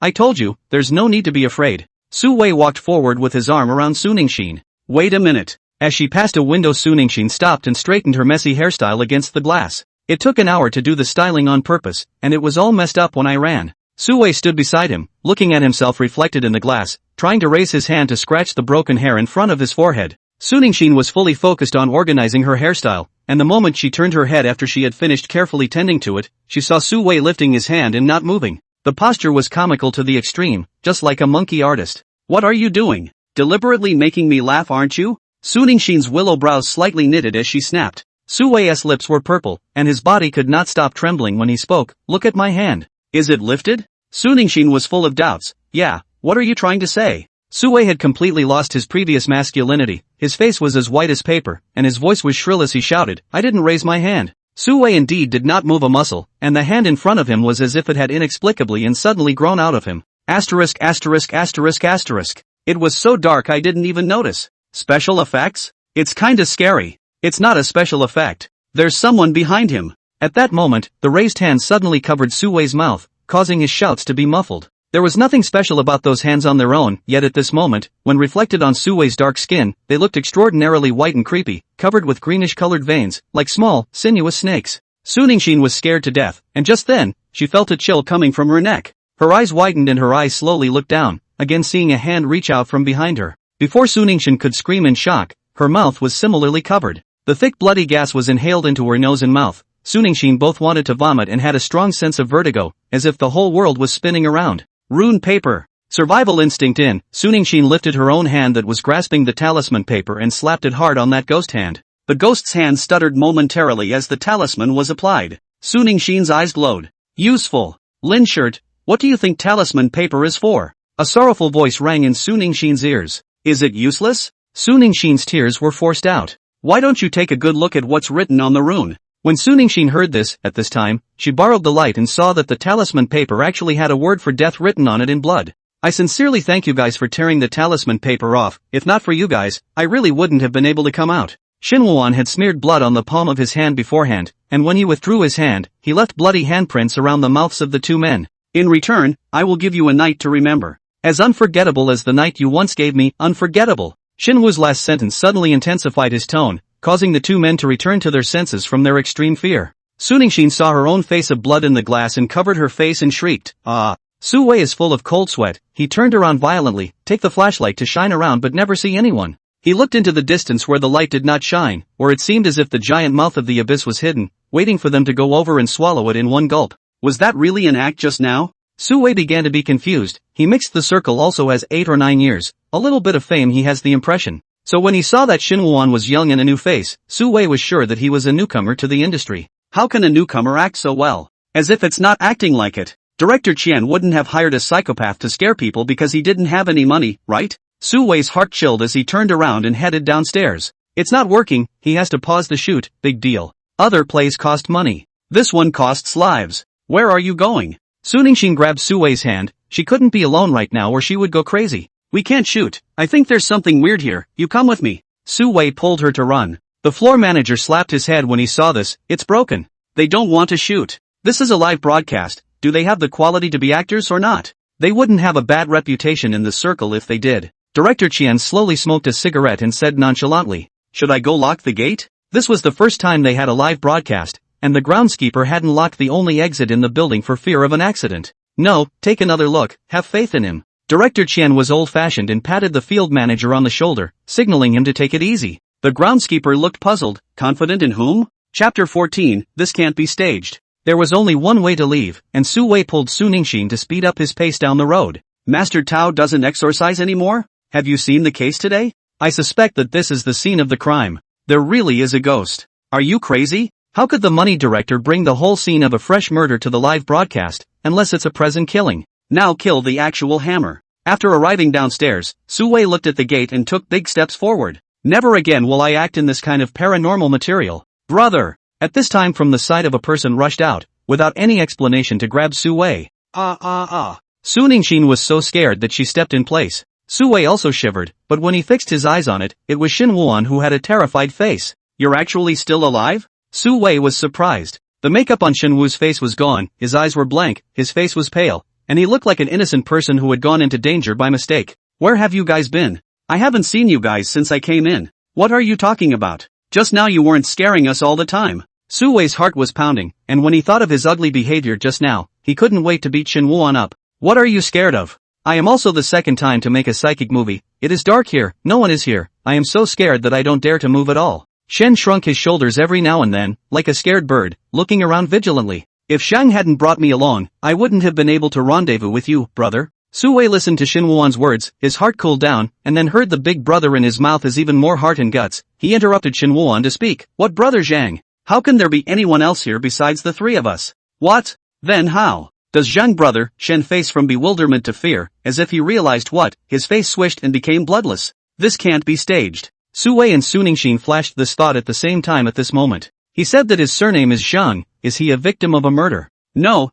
I told you, there's no need to be afraid. Su-wei walked forward with his arm around Su Ningxin. Wait a minute. As she passed a window, Su Ningxin stopped and straightened her messy hairstyle against the glass. It took an hour to do the styling on purpose, and it was all messed up when I ran. Su-wei stood beside him, looking at himself reflected in the glass, trying to raise his hand to scratch the broken hair in front of his forehead. Su Ningxin was fully focused on organizing her hairstyle, and the moment she turned her head after she had finished carefully tending to it, she saw Su-wei lifting his hand and not moving. The posture was comical to the extreme, just like a monkey artist. What are you doing? Deliberately making me laugh, aren't you? Su Ningxin's willow brows slightly knitted as she snapped. Su-wei's lips were purple, and his body could not stop trembling when he spoke. Look at my hand. Is it lifted? Su Ningxin was full of doubts. Yeah, what are you trying to say? Su-wei had completely lost his previous masculinity. His face was as white as paper, and his voice was shrill as he shouted, I didn't raise my hand. Su-wei indeed did not move a muscle, and the hand in front of him was as if it had inexplicably and suddenly grown out of him. Asterisk asterisk asterisk asterisk. It was so dark I didn't even notice. Special effects? It's kinda scary. It's not a special effect. There's someone behind him. At that moment, the raised hand suddenly covered Su-wei's mouth, causing his shouts to be muffled. There was nothing special about those hands on their own, yet at this moment, when reflected on Suwei's dark skin, they looked extraordinarily white and creepy, covered with greenish-colored veins, like small, sinuous snakes. Su Ningxin was scared to death, and just then, she felt a chill coming from her neck. Her eyes widened and her eyes slowly looked down, again seeing a hand reach out from behind her. Before Su Ningxin could scream in shock, her mouth was similarly covered. The thick bloody gas was inhaled into her nose and mouth. Su Ningxin both wanted to vomit and had a strong sense of vertigo, as if the whole world was spinning around. Rune paper. Survival instinct in, Su Ningxin lifted her own hand that was grasping the talisman paper and slapped it hard on that ghost hand. The ghost's hand stuttered momentarily as the talisman was applied. Su Ningxin's eyes glowed. Useful. Lin shirt, what do you think talisman paper is for? A sorrowful voice rang in Su Ningxin's ears. Is it useless? Su Ningxin's tears were forced out. Why don't you take a good look at what's written on the rune? When Su Ningxin heard this, at this time, she borrowed the light and saw that the talisman paper actually had a word for death written on it in blood. I sincerely thank you guys for tearing the talisman paper off. If not for you guys, I really wouldn't have been able to come out. Shin Wuan had smeared blood on the palm of his hand beforehand, and when he withdrew his hand, he left bloody handprints around the mouths of the two men. In return, I will give you a night to remember. As unforgettable as the night you once gave me, unforgettable. Shin Wu's last sentence suddenly intensified his tone, causing the two men to return to their senses from their extreme fear. Su Ningxin saw her own face of blood in the glass and covered her face and shrieked, "Ah!" Su Wei is full of cold sweat. He turned around violently, take the flashlight to shine around but never see anyone. He looked into the distance where the light did not shine, or it seemed as if the giant mouth of the abyss was hidden, waiting for them to go over and swallow it in one gulp. Was that really an act just now? Su Wei began to be confused. He mixed the circle also has 8 or 9 years, a little bit of fame he has the impression. So when he saw that Shin Wuan was young and a new face, Su Wei was sure that he was a newcomer to the industry. How can a newcomer act so well? As if it's not acting like it. Director Qian wouldn't have hired a psychopath to scare people because he didn't have any money, right? Su Wei's heart chilled as he turned around and headed downstairs. It's not working, he has to pause the shoot, big deal. Other plays cost money. This one costs lives. Where are you going? Su Ningxin grabbed Su Wei's hand. She couldn't be alone right now or she would go crazy. We can't shoot. I think there's something weird here. You come with me. Su Wei pulled her to run. The floor manager slapped his head when he saw this. It's broken. They don't want to shoot. This is a live broadcast. Do they have the quality to be actors or not? They wouldn't have a bad reputation in the circle if they did. Director Qian slowly smoked a cigarette and said nonchalantly, "Should I go lock the gate?" This was the first time they had a live broadcast, and the groundskeeper hadn't locked the only exit in the building for fear of an accident. No, take another look, have faith in him. Director Qian was old-fashioned and patted the field manager on the shoulder, signaling him to take it easy. The groundskeeper looked puzzled. Confident in whom? Chapter 14, This can't be staged. There was only one way to leave, and Su Wei pulled Su Ningxin to speed up his pace down the road. Master Tao doesn't exorcise anymore? Have you seen the case today? I suspect that this is the scene of the crime. There really is a ghost. Are you crazy? How could the money director bring the whole scene of a fresh murder to the live broadcast, unless it's a present killing? Now kill the actual hammer. After arriving downstairs, Su Wei looked at the gate and took big steps forward. Never again will I act in this kind of paranormal material. Brother! At this time from the side of a person rushed out, without any explanation to grab Su Wei. Su Ningxin was so scared that she stepped in place. Su Wei also shivered, but when he fixed his eyes on it, it was Shin Wuan who had a terrified face. You're actually still alive? Su Wei was surprised. The makeup on Shin Wu's face was gone, his eyes were blank, his face was pale, and he looked like an innocent person who had gone into danger by mistake. Where have you guys been? I haven't seen you guys since I came in. What are you talking about? Just now you weren't scaring us all the time. Su Wei's heart was pounding, and when he thought of his ugly behavior just now, he couldn't wait to beat Shin Wuan up. What are you scared of? I am also the second time to make a psychic movie. It is dark here, no one is here. I am so scared that I don't dare to move at all. Shen shrunk his shoulders every now and then, like a scared bird, looking around vigilantly. If Shang hadn't brought me along, I wouldn't have been able to rendezvous with you, brother. Su Wei listened to Shin Wuan's words, his heart cooled down, and then heard the big brother in his mouth as even more heart and guts. He interrupted Shin Wuan to speak. What brother Zhang? How can there be anyone else here besides the three of us? What? Then how? Does Zhang brother? Shen faced from bewilderment to fear, as if he realized what, his face swished and became bloodless. This can't be staged. Su Wei and Su Ningxin flashed this thought at the same time at this moment. He said that his surname is Zhang. Is he a victim of a murder? No,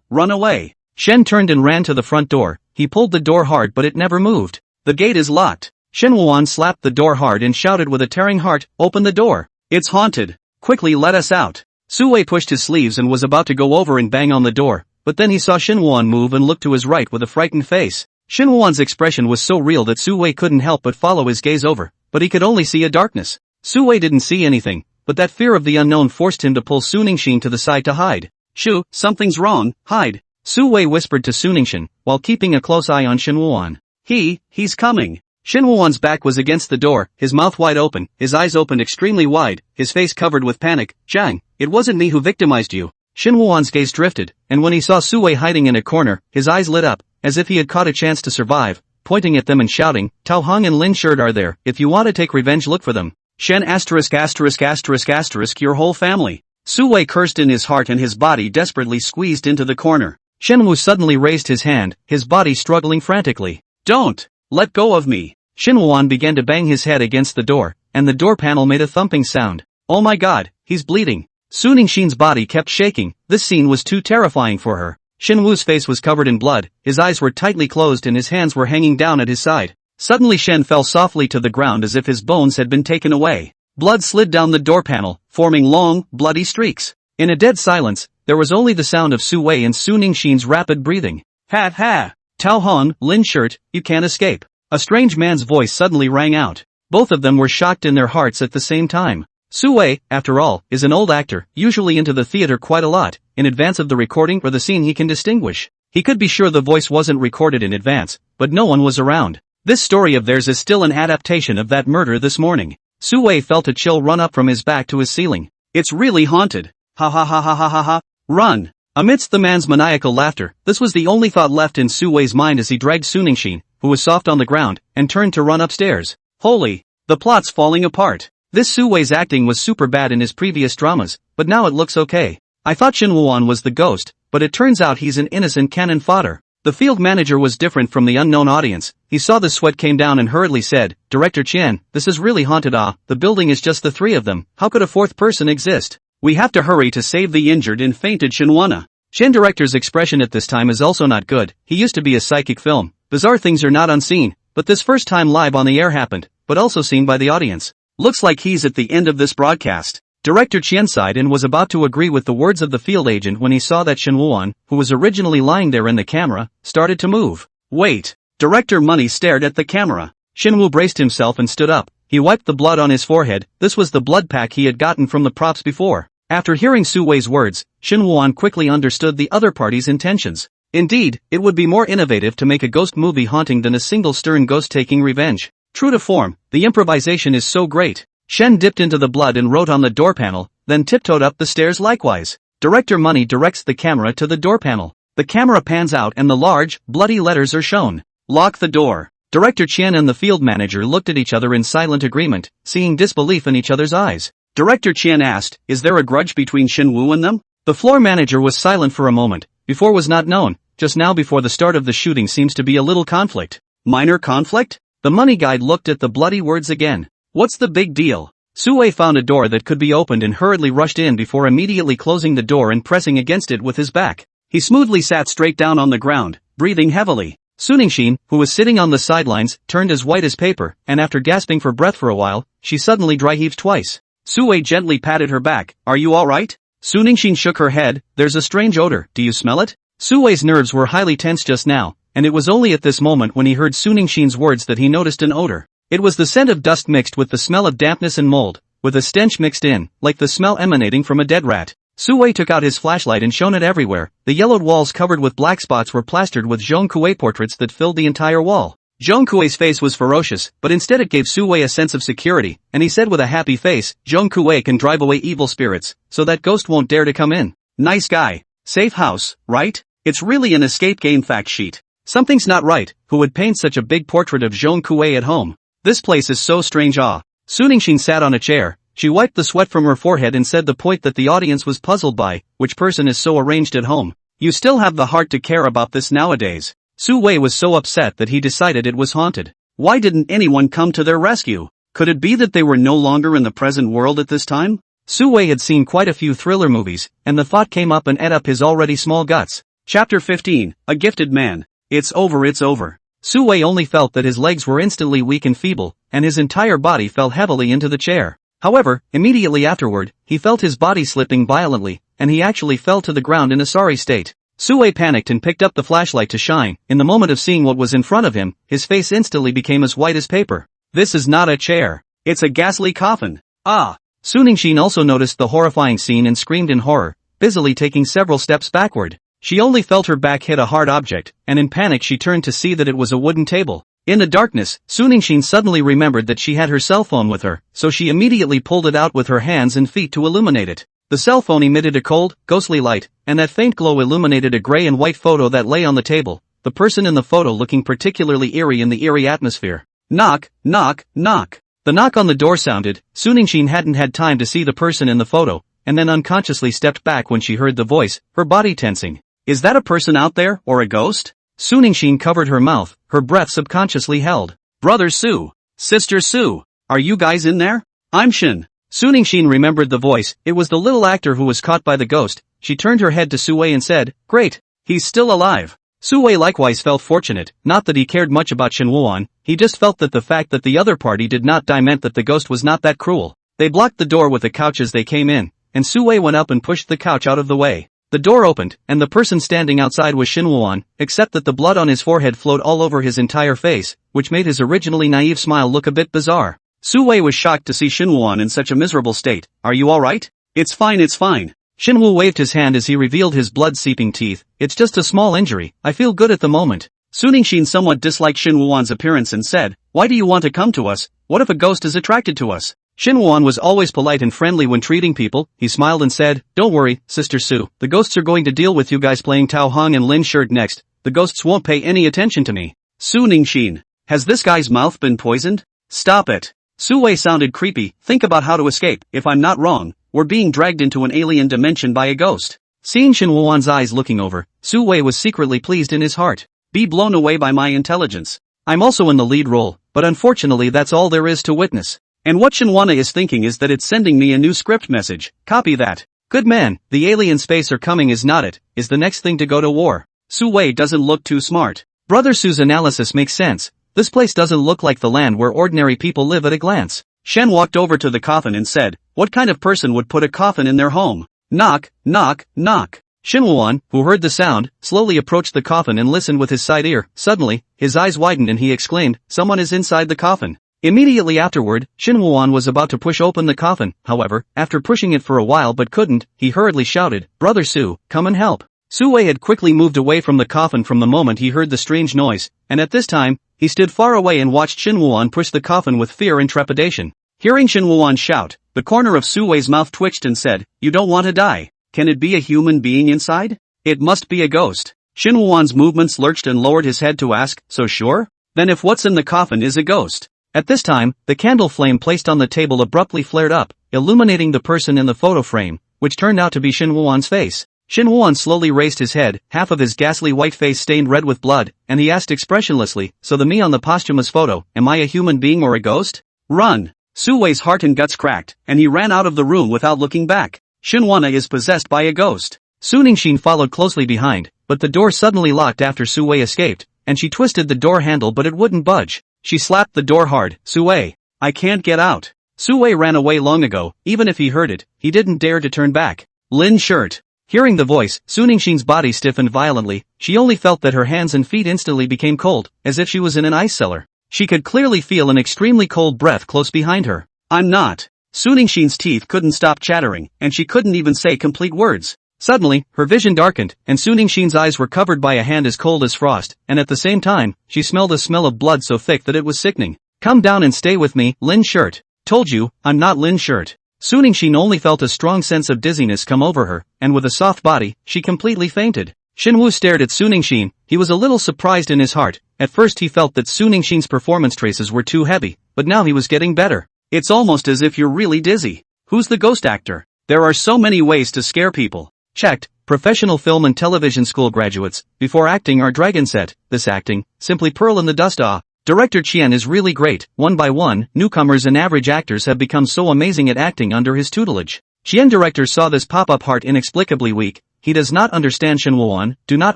run away. Shen turned and ran to the front door. He pulled the door hard but it never moved. The gate is locked. Shen Wuan slapped the door hard and shouted with a tearing heart, open the door. It's haunted. Quickly let us out. Su Wei pushed his sleeves and was about to go over and bang on the door, but then he saw Shinwon move and look to his right with a frightened face. Shinwon's expression was so real that Su-wei couldn't help but follow his gaze over, but he could only see a darkness. Su-wei didn't see anything, but that fear of the unknown forced him to pull Su-Ningxin to the side to hide. "Shu, something's wrong, hide," Su-wei whispered to Su-Ningxin, while keeping a close eye on Shinwon. He's coming." Shinwon's back was against the door, his mouth wide open, his eyes opened extremely wide, his face covered with panic. "Zhang, it wasn't me who victimized you." Shinwon's gaze drifted, and when he saw Su-wei hiding in a corner, his eyes lit up, as if he had caught a chance to survive, pointing at them and shouting, "Tao Hong and Lin Sherd are there, if you want to take revenge look for them. Shen ******* your whole family." Su-wei cursed in his heart and his body desperately squeezed into the corner. Shenwu suddenly raised his hand, his body struggling frantically. "Don't! Let go of me!" Shinwon began to bang his head against the door, and the door panel made a thumping sound. "Oh my god, he's bleeding." Su-Ningxin's body kept shaking, this scene was too terrifying for her. Shenwu's face was covered in blood, his eyes were tightly closed and his hands were hanging down at his side. Suddenly Shen fell softly to the ground as if his bones had been taken away. Blood slid down the door panel, forming long, bloody streaks. In a dead silence, there was only the sound of Su-wei and Su-Ningxin's rapid breathing. "Ha ha! Tao Hong, Lin Sherd, you can't escape." A strange man's voice suddenly rang out. Both of them were shocked in their hearts at the same time. Su-wei, after all, is an old actor, usually into the theater quite a lot, in advance of the recording or the scene he can distinguish. He could be sure the voice wasn't recorded in advance, but no one was around. This story of theirs is still an adaptation of that murder this morning. Su-wei felt a chill run up from his back to his ceiling. "It's really haunted. Ha ha ha ha ha ha ha. Run!" Amidst the man's maniacal laughter, this was the only thought left in Su-wei's mind as he dragged Su-Ningxin, who was soft on the ground, and turned to run upstairs. Holy! The plot's falling apart. This Su-wei's acting was super bad in his previous dramas, but now it looks okay. I thought Shinwon was the ghost, but it turns out he's an innocent cannon fodder. The field manager was different from the unknown audience. He saw the sweat came down and hurriedly said, "Director Chen, this is really haunted. The building is just the three of them, how could a fourth person exist? We have to hurry to save the injured and fainted Shinwana." Chen director's expression at this time is also not good. He used to be a psychic film. Bizarre things are not unseen, but this first time live on the air happened, but also seen by the audience. Looks like he's at the end of this broadcast. Director Chen sighed and was about to agree with the words of the field agent when he saw that Shinwon, who was originally lying there in the camera, started to move. Wait! Director Money stared at the camera. Shinwu braced himself and stood up. He wiped the blood on his forehead. This was the blood pack he had gotten from the props before. After hearing Su-wei's words, Shinwon quickly understood the other party's intentions. Indeed, it would be more innovative to make a ghost movie haunting than a single stern ghost taking revenge. True to form, the improvisation is so great. Shen dipped into the blood and wrote on the door panel, then tiptoed up the stairs likewise. Director Money directs the camera to the door panel. The camera pans out and the large, bloody letters are shown. Lock the door. Director Chen and the field manager looked at each other in silent agreement, seeing disbelief in each other's eyes. Director Chen asked, "Is there a grudge between Shinwu and them?" The floor manager was silent for a moment. Before was not known, just now before the start of the shooting seems to be a little conflict. Minor conflict? The money guide looked at the bloody words again. What's the big deal? Su-wei found a door that could be opened and hurriedly rushed in before immediately closing the door and pressing against it with his back. He smoothly sat straight down on the ground, breathing heavily. Su-Ningxin, who was sitting on the sidelines, turned as white as paper, and after gasping for breath for a while, she suddenly dry-heaved twice. Su-wei gently patted her back. "Are you alright?" Su-Ningxin shook her head. "There's a strange odor, do you smell it?" Su-wei's nerves were highly tense just now, and it was only at this moment when he heard Su-Ningxin's words that he noticed an odor. It was the scent of dust mixed with the smell of dampness and mold, with a stench mixed in, like the smell emanating from a dead rat. Su-wei took out his flashlight and shone it everywhere. The yellowed walls covered with black spots were plastered with Zhong Kuei portraits that filled the entire wall. Zhong Kuei's face was ferocious, but instead it gave Su-wei a sense of security, and he said with a happy face, "Zhong Kuei can drive away evil spirits, so that ghost won't dare to come in. Nice guy. Safe house, right? It's really an escape game fact sheet. Something's not right. Who would paint such a big portrait of Zhong Kuei at home? This place is so strange." Su-Ningxin sat on a chair. She wiped the sweat from her forehead and said the point that the audience was puzzled by, which person is so arranged at home? You still have the heart to care about this nowadays. Su-wei was so upset that he decided it was haunted. Why didn't anyone come to their rescue? Could it be that they were no longer in the present world at this time? Su-wei had seen quite a few thriller movies, and the thought came up and ate up his already small guts. Chapter 15, A Gifted Man. It's over, it's over. Su-wei only felt that his legs were instantly weak and feeble, and his entire body fell heavily into the chair. However, immediately afterward, he felt his body slipping violently, and he actually fell to the ground in a sorry state. Sue panicked and picked up the flashlight to shine. In the moment of seeing what was in front of him, his face instantly became as white as paper. This is not a chair. It's a ghastly coffin. Ah! Suningshin also noticed the horrifying scene and screamed in horror, busily taking several steps backward. She only felt her back hit a hard object, and in panic she turned to see that it was a wooden table. In the darkness, Suningshin suddenly remembered that she had her cell phone with her, so she immediately pulled it out with her hands and feet to illuminate it. The cell phone emitted a cold, ghostly light, and that faint glow illuminated a gray and white photo that lay on the table, the person in the photo looking particularly eerie in the eerie atmosphere. Knock, knock, knock. The knock on the door sounded. Suningshin hadn't had time to see the person in the photo, and then unconsciously stepped back when she heard the voice, her body tensing. Is that a person out there, or a ghost? Suningshin covered her mouth, her breath subconsciously held. Brother Su. Sister Su. Are you guys in there? I'm Shin. Suningshin remembered the voice. It was the little actor who was caught by the ghost. She turned her head to Sue and said, Great. He's still alive. Sue likewise felt fortunate, not that he cared much about Shinwoo-an, he just felt that the fact that the other party did not die meant that the ghost was not that cruel. They blocked the door with a couch as they came in, and Sue went up and pushed the couch out of the way. The door opened, and the person standing outside was Shinwoo-an, except that the blood on his forehead flowed all over his entire face, which made his originally naive smile look a bit bizarre. Sue was shocked to see Shinwoo-an in such a miserable state. Are you alright? It's fine, it's fine. Shinwoo waved his hand as he revealed his blood-seeping teeth. It's just a small injury, I feel good at the moment. Suningshin somewhat disliked Shinwoo-an's appearance and said, Why do you want to come to us? What if a ghost is attracted to us? Shinwoo-an was always polite and friendly when treating people. He smiled and said, Don't worry, Sister Su, the ghosts are going to deal with you guys playing Tao Hong and Lin Shirt next. The ghosts won't pay any attention to me. Suningshin. Has this guy's mouth been poisoned? Stop it. Sue sounded creepy. Think about how to escape. If I'm not wrong, we're being dragged into an alien dimension by a ghost. Seeing Shinwoo-an's eyes looking over, Sue was secretly pleased in his heart. Be blown away by my intelligence. I'm also in the lead role, but unfortunately that's all there is to witness. And what Shinwana is thinking is that it's sending me a new script message. Copy that. Good man, the alien space are coming is not it, is the next thing to go to war. Sue doesn't look too smart. Brother Su's analysis makes sense. This place doesn't look like the land where ordinary people live at a glance. Shen walked over to the coffin and said, What kind of person would put a coffin in their home? Knock, knock, knock. Shinwoo-an, who heard the sound, slowly approached the coffin and listened with his side ear. Suddenly, his eyes widened and he exclaimed, Someone is inside the coffin. Immediately afterward, Shinwoo-an was about to push open the coffin. However, after pushing it for a while but couldn't, he hurriedly shouted, Brother Su, come and help. Sue had quickly moved away from the coffin from the moment he heard the strange noise, and at this time, he stood far away and watched Shinwoo-an push the coffin with fear and trepidation. Hearing Shinwoo-an shout, the corner of Sue's mouth twitched and said, You don't want to die. Can it be a human being inside? It must be a ghost. Shinwoo-an's movements lurched and lowered his head to ask, So sure? Then if what's in the coffin is a ghost. At this time, the candle flame placed on the table abruptly flared up, illuminating the person in the photo frame, which turned out to be Shinwoo-an's face. Shinwoo-an slowly raised his head, half of his ghastly white face stained red with blood, and he asked expressionlessly, So the me on the posthumous photo, am I a human being or a ghost? Run! Sue's heart and guts cracked, and he ran out of the room without looking back. Shinwana is possessed by a ghost. Suningshin followed closely behind, but the door suddenly locked after Sue escaped, and she twisted the door handle but it wouldn't budge. She slapped the door hard. Sue, I can't get out. Sue ran away long ago. Even if he heard it, he didn't dare to turn back. Lin Shirt. Hearing the voice, Suningshin's body stiffened violently. She only felt that her hands and feet instantly became cold, as if she was in an ice cellar. She could clearly feel an extremely cold breath close behind her. I'm not. Suningshin's teeth couldn't stop chattering, and she couldn't even say complete words. Suddenly, her vision darkened, and Suningshin's eyes were covered by a hand as cold as frost, and at the same time, she smelled a smell of blood so thick that it was sickening. Come down and stay with me, Lin Shirt. Told you, I'm not Lin Shirt. Suningshin only felt a strong sense of dizziness come over her, and with a soft body, she completely fainted. Shinwoo stared at Suningshin. He was a little surprised in his heart. At first he felt that Suningshin's performance traces were too heavy, but now he was getting better. It's almost as if you're really dizzy. Who's the ghost actor? There are so many ways to scare people. Checked. Professional film and television school graduates. Before acting are dragon set. This acting, simply pearl in the dust. Director Chien is really great. One by one, newcomers and average actors have become so amazing at acting under his tutelage. Chien director saw this pop-up heart inexplicably weak. He does not understand Shinwoo-an, do not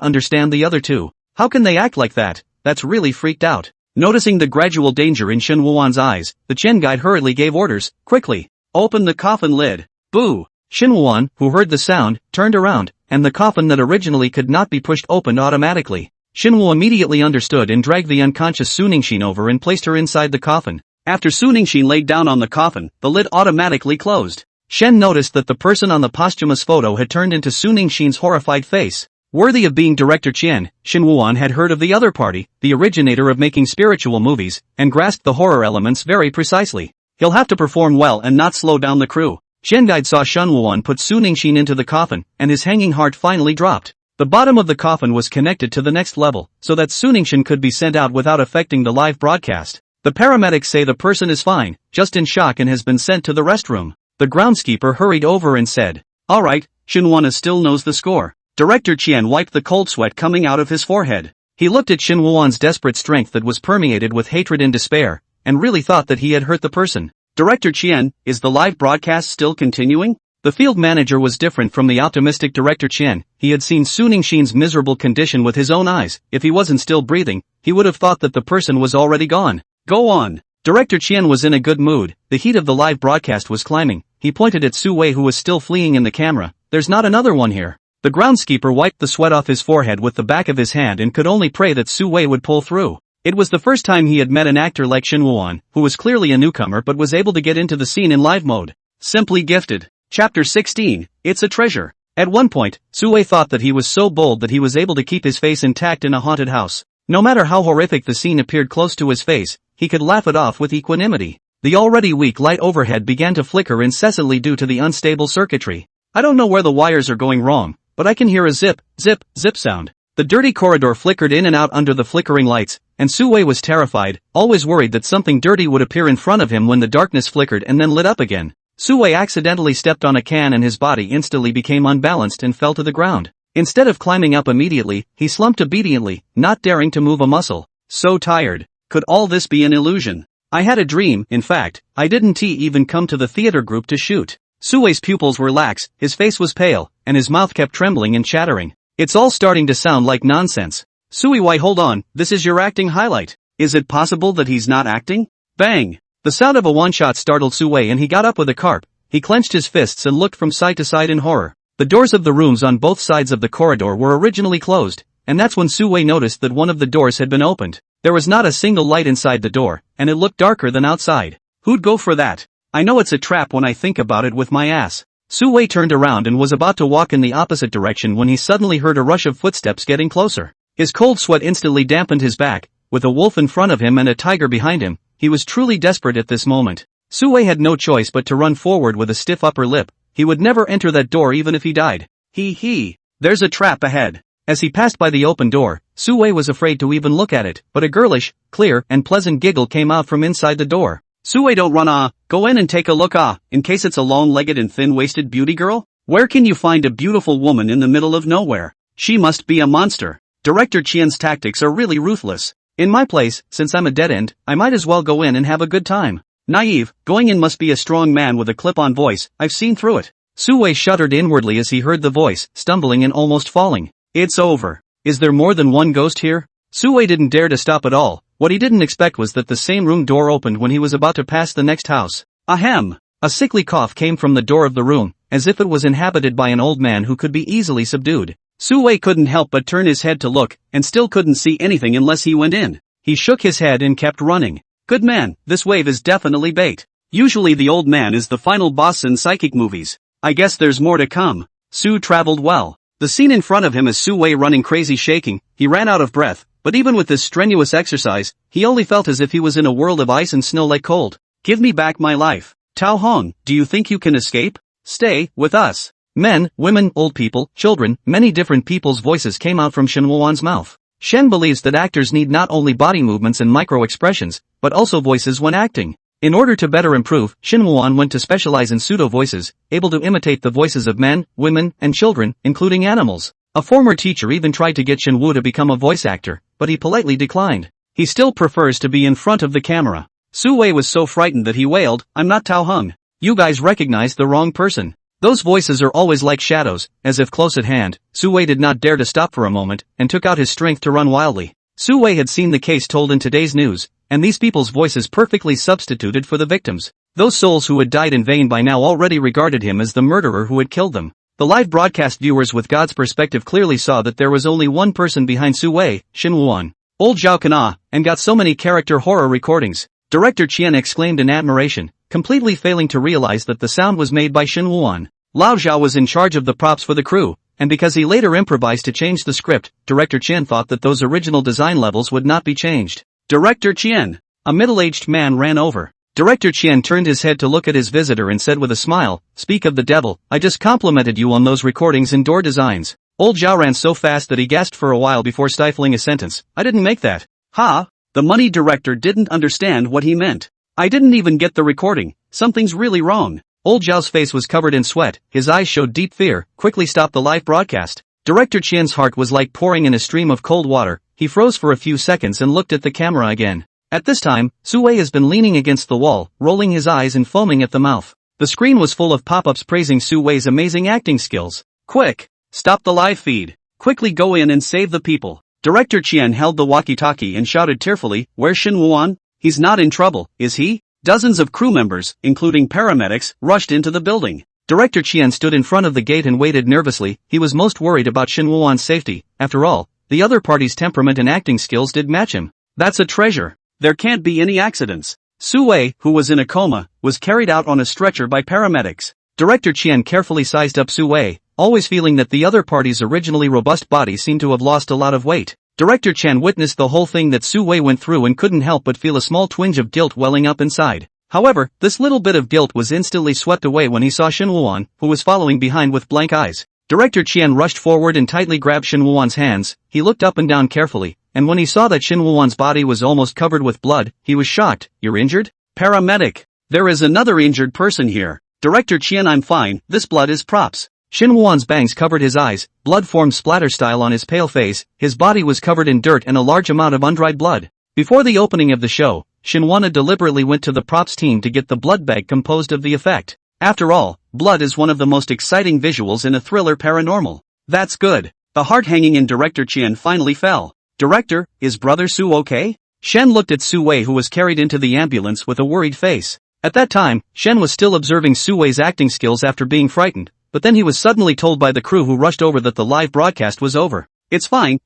understand the other two. How can they act like that? That's really freaked out. Noticing the gradual danger in Shinwoo-an's eyes, the Chien guide hurriedly gave orders. Quickly. Open the coffin lid. Boo! Shinwoo-an, who heard the sound, turned around, and the coffin that originally could not be pushed opened automatically. Shinwoo immediately understood and dragged the unconscious Su Ningxin over and placed her inside the coffin. After Su Ningxin laid down on the coffin, the lid automatically closed. Shen noticed that the person on the posthumous photo had turned into Su Ningxin's horrified face. Worthy of being Director Qian, Shin Wuan had heard of the other party, the originator of making spiritual movies, and grasped the horror elements very precisely. He'll have to perform well and not slow down the crew. Shenguide saw Shen Wuan put Su Ningxin into the coffin, and his hanging heart finally dropped. The bottom of the coffin was connected to the next level, so that Su Ningxin could be sent out without affecting the live broadcast. The paramedics say the person is fine, just in shock and has been sent to the restroom. The groundskeeper hurried over and said, "Alright, Shin Wuan still knows the score." Director Qian wiped the cold sweat coming out of his forehead. He looked at Shin Wuan's desperate strength that was permeated with hatred and despair, and really thought that he had hurt the person. "Director Qian, is the live broadcast still continuing?" The field manager was different from the optimistic Director Qian. He had seen Su Ningxin's miserable condition with his own eyes. If he wasn't still breathing, he would have thought that the person was already gone. "Go on." Director Qian was in a good mood. The heat of the live broadcast was climbing. He pointed at Su Wei, who was still fleeing in the camera. "There's not another one here." The groundskeeper wiped the sweat off his forehead with the back of his hand and could only pray that Su Wei would pull through. It was the first time he had met an actor like Shin Wuan, who was clearly a newcomer but was able to get into the scene in live mode. Simply gifted. Chapter 16, It's a Treasure. At one point, Su Wei thought that he was so bold that he was able to keep his face intact in a haunted house. No matter how horrific the scene appeared close to his face, he could laugh it off with equanimity. The already weak light overhead began to flicker incessantly due to the unstable circuitry. "I don't know where the wires are going wrong, but I can hear a zip, zip, zip sound." The dirty corridor flickered in and out under the flickering lights, and Su Wei was terrified, always worried that something dirty would appear in front of him when the darkness flickered and then lit up again. Su Wei accidentally stepped on a can and his body instantly became unbalanced and fell to the ground. Instead of climbing up immediately, he slumped obediently, not daring to move a muscle. So tired. Could all this be an illusion? "I had a dream. In fact, I didn't even come to the theater group to shoot." Su Wei's pupils were lax, his face was pale, and his mouth kept trembling and chattering. "It's all starting to sound like nonsense." "Sui Wei, hold on, this is your acting highlight. Is it possible that he's not acting?" Bang! The sound of a one-shot startled Su Wei and he got up with a carp. He clenched his fists and looked from side to side in horror. The doors of the rooms on both sides of the corridor were originally closed, and that's when Su Wei noticed that one of the doors had been opened. There was not a single light inside the door, and it looked darker than outside. "Who'd go for that? I know it's a trap when I think about it with my ass." Su Wei turned around and was about to walk in the opposite direction when he suddenly heard a rush of footsteps getting closer. His cold sweat instantly dampened his back. With a wolf in front of him and a tiger behind him, he was truly desperate at this moment. Su Wei had no choice but to run forward with a stiff upper lip. He would never enter that door even if he died. There's a trap ahead. As he passed by the open door, Su Wei was afraid to even look at it, but a girlish, clear, and pleasant giggle came out from inside the door. "Su Wei, don't run, go in and take a look, in case it's a long-legged and thin-waisted beauty girl? Where can you find a beautiful woman in the middle of nowhere? She must be a monster." Director Qian's tactics are really ruthless. In my place, since I'm a dead end, I might as well go in and have a good time. Naive, going in must be a strong man with a clip-on voice, I've seen through it. Su Wei shuddered inwardly as he heard the voice, stumbling and almost falling. "It's over. Is there more than one ghost here?" Su Wei didn't dare to stop at all. What he didn't expect was that the same room door opened when he was about to pass the next house. Ahem! A sickly cough came from the door of the room, as if it was inhabited by an old man who could be easily subdued. Su Wei couldn't help but turn his head to look, and still couldn't see anything unless he went in. He shook his head and kept running. "Good man, this wave is definitely bait. Usually the old man is the final boss in psychic movies. I guess there's more to come." Su traveled well. The scene in front of him is Su Wei running crazy, shaking. He ran out of breath, but even with this strenuous exercise, he only felt as if he was in a world of ice and snow like cold. "Give me back my life. Tao Hong, do you think you can escape? Stay with us." Men, women, old people, children, many different people's voices came out from Shen Wuan's mouth. Shen believes that actors need not only body movements and micro-expressions, but also voices when acting. In order to better improve, Shen Wuan went to specialize in pseudo-voices, able to imitate the voices of men, women, and children, including animals. A former teacher even tried to get Shen Wu to become a voice actor, but he politely declined. He still prefers to be in front of the camera. Su Wei was so frightened that he wailed, "I'm not Tao Hung. You guys recognized the wrong person. Those voices are always like shadows," as if close at hand. Su Wei did not dare to stop for a moment, and took out his strength to run wildly. Su Wei had seen the case told in today's news, and these people's voices perfectly substituted for the victims. Those souls who had died in vain by now already regarded him as the murderer who had killed them. The live broadcast viewers with God's perspective clearly saw that there was only one person behind Su Wei, Shin Woo-won. Old Zhao Kana, and got so many character horror recordings. Director Chien exclaimed in admiration, completely failing to realize that the sound was made by Shin Woo-won. Lao Zhao was in charge of the props for the crew, and because he later improvised to change the script, Director Chien thought that those original design levels would not be changed. Director Chien. A middle-aged man ran over. Director Chien turned his head to look at his visitor and said with a smile, "Speak of the devil, I just complimented you on those recordings and door designs." Old Zhao ran so fast that he gasped for a while before stifling a sentence. "I didn't make that." "Ha?" The money director didn't understand what he meant. "I didn't even get the recording. Something's really wrong." Old Zhao's face was covered in sweat, his eyes showed deep fear. "Quickly stop the live broadcast." Director Chien's heart was like pouring in a stream of cold water. He froze for a few seconds and looked at the camera again. At this time, Su Wei has been leaning against the wall, rolling his eyes and foaming at the mouth. The screen was full of pop-ups praising Su Wei's amazing acting skills. "Quick! Stop the live feed! Quickly go in and save the people!" Director Chien held the walkie-talkie and shouted tearfully, "Where's Shin Woo-won? He's not in trouble, is he?" Dozens of crew members, including paramedics, rushed into the building. Director Chien stood in front of the gate and waited nervously. He was most worried about Shin Woo-won's safety. After all, the other party's temperament and acting skills did match him. That's a treasure. There can't be any accidents. Su Wei, who was in a coma, was carried out on a stretcher by paramedics. Director Chien carefully sized up Su Wei, always feeling that the other party's originally robust body seemed to have lost a lot of weight. Director Chien witnessed the whole thing that Su Wei went through and couldn't help but feel a small twinge of guilt welling up inside. However, this little bit of guilt was instantly swept away when he saw Shin Woo-won, who was following behind with blank eyes. Director Chien rushed forward and tightly grabbed Shin Woo-won's hands. He looked up and down carefully, and when he saw that Shin Woo-won's body was almost covered with blood, he was shocked. "You're injured?" "Paramedic. There is another injured person here." "Director Chien, I'm fine, this blood is props." Shin Woo-won's bangs covered his eyes, blood formed splatter style on his pale face, his body was covered in dirt and a large amount of undried blood. Before the opening of the show, Shin Woo-won deliberately went to the props team to get the blood bag composed of the effect. After all, blood is one of the most exciting visuals in a thriller paranormal. "That's good." The heart hanging in Director Chien finally fell. "Director, is Brother Su okay?" Shen looked at Su Wei, who was carried into the ambulance with a worried face. At that time, Shen was still observing Su Wei's acting skills after being frightened, but then he was suddenly told by the crew who rushed over that the live broadcast was over. It's fine,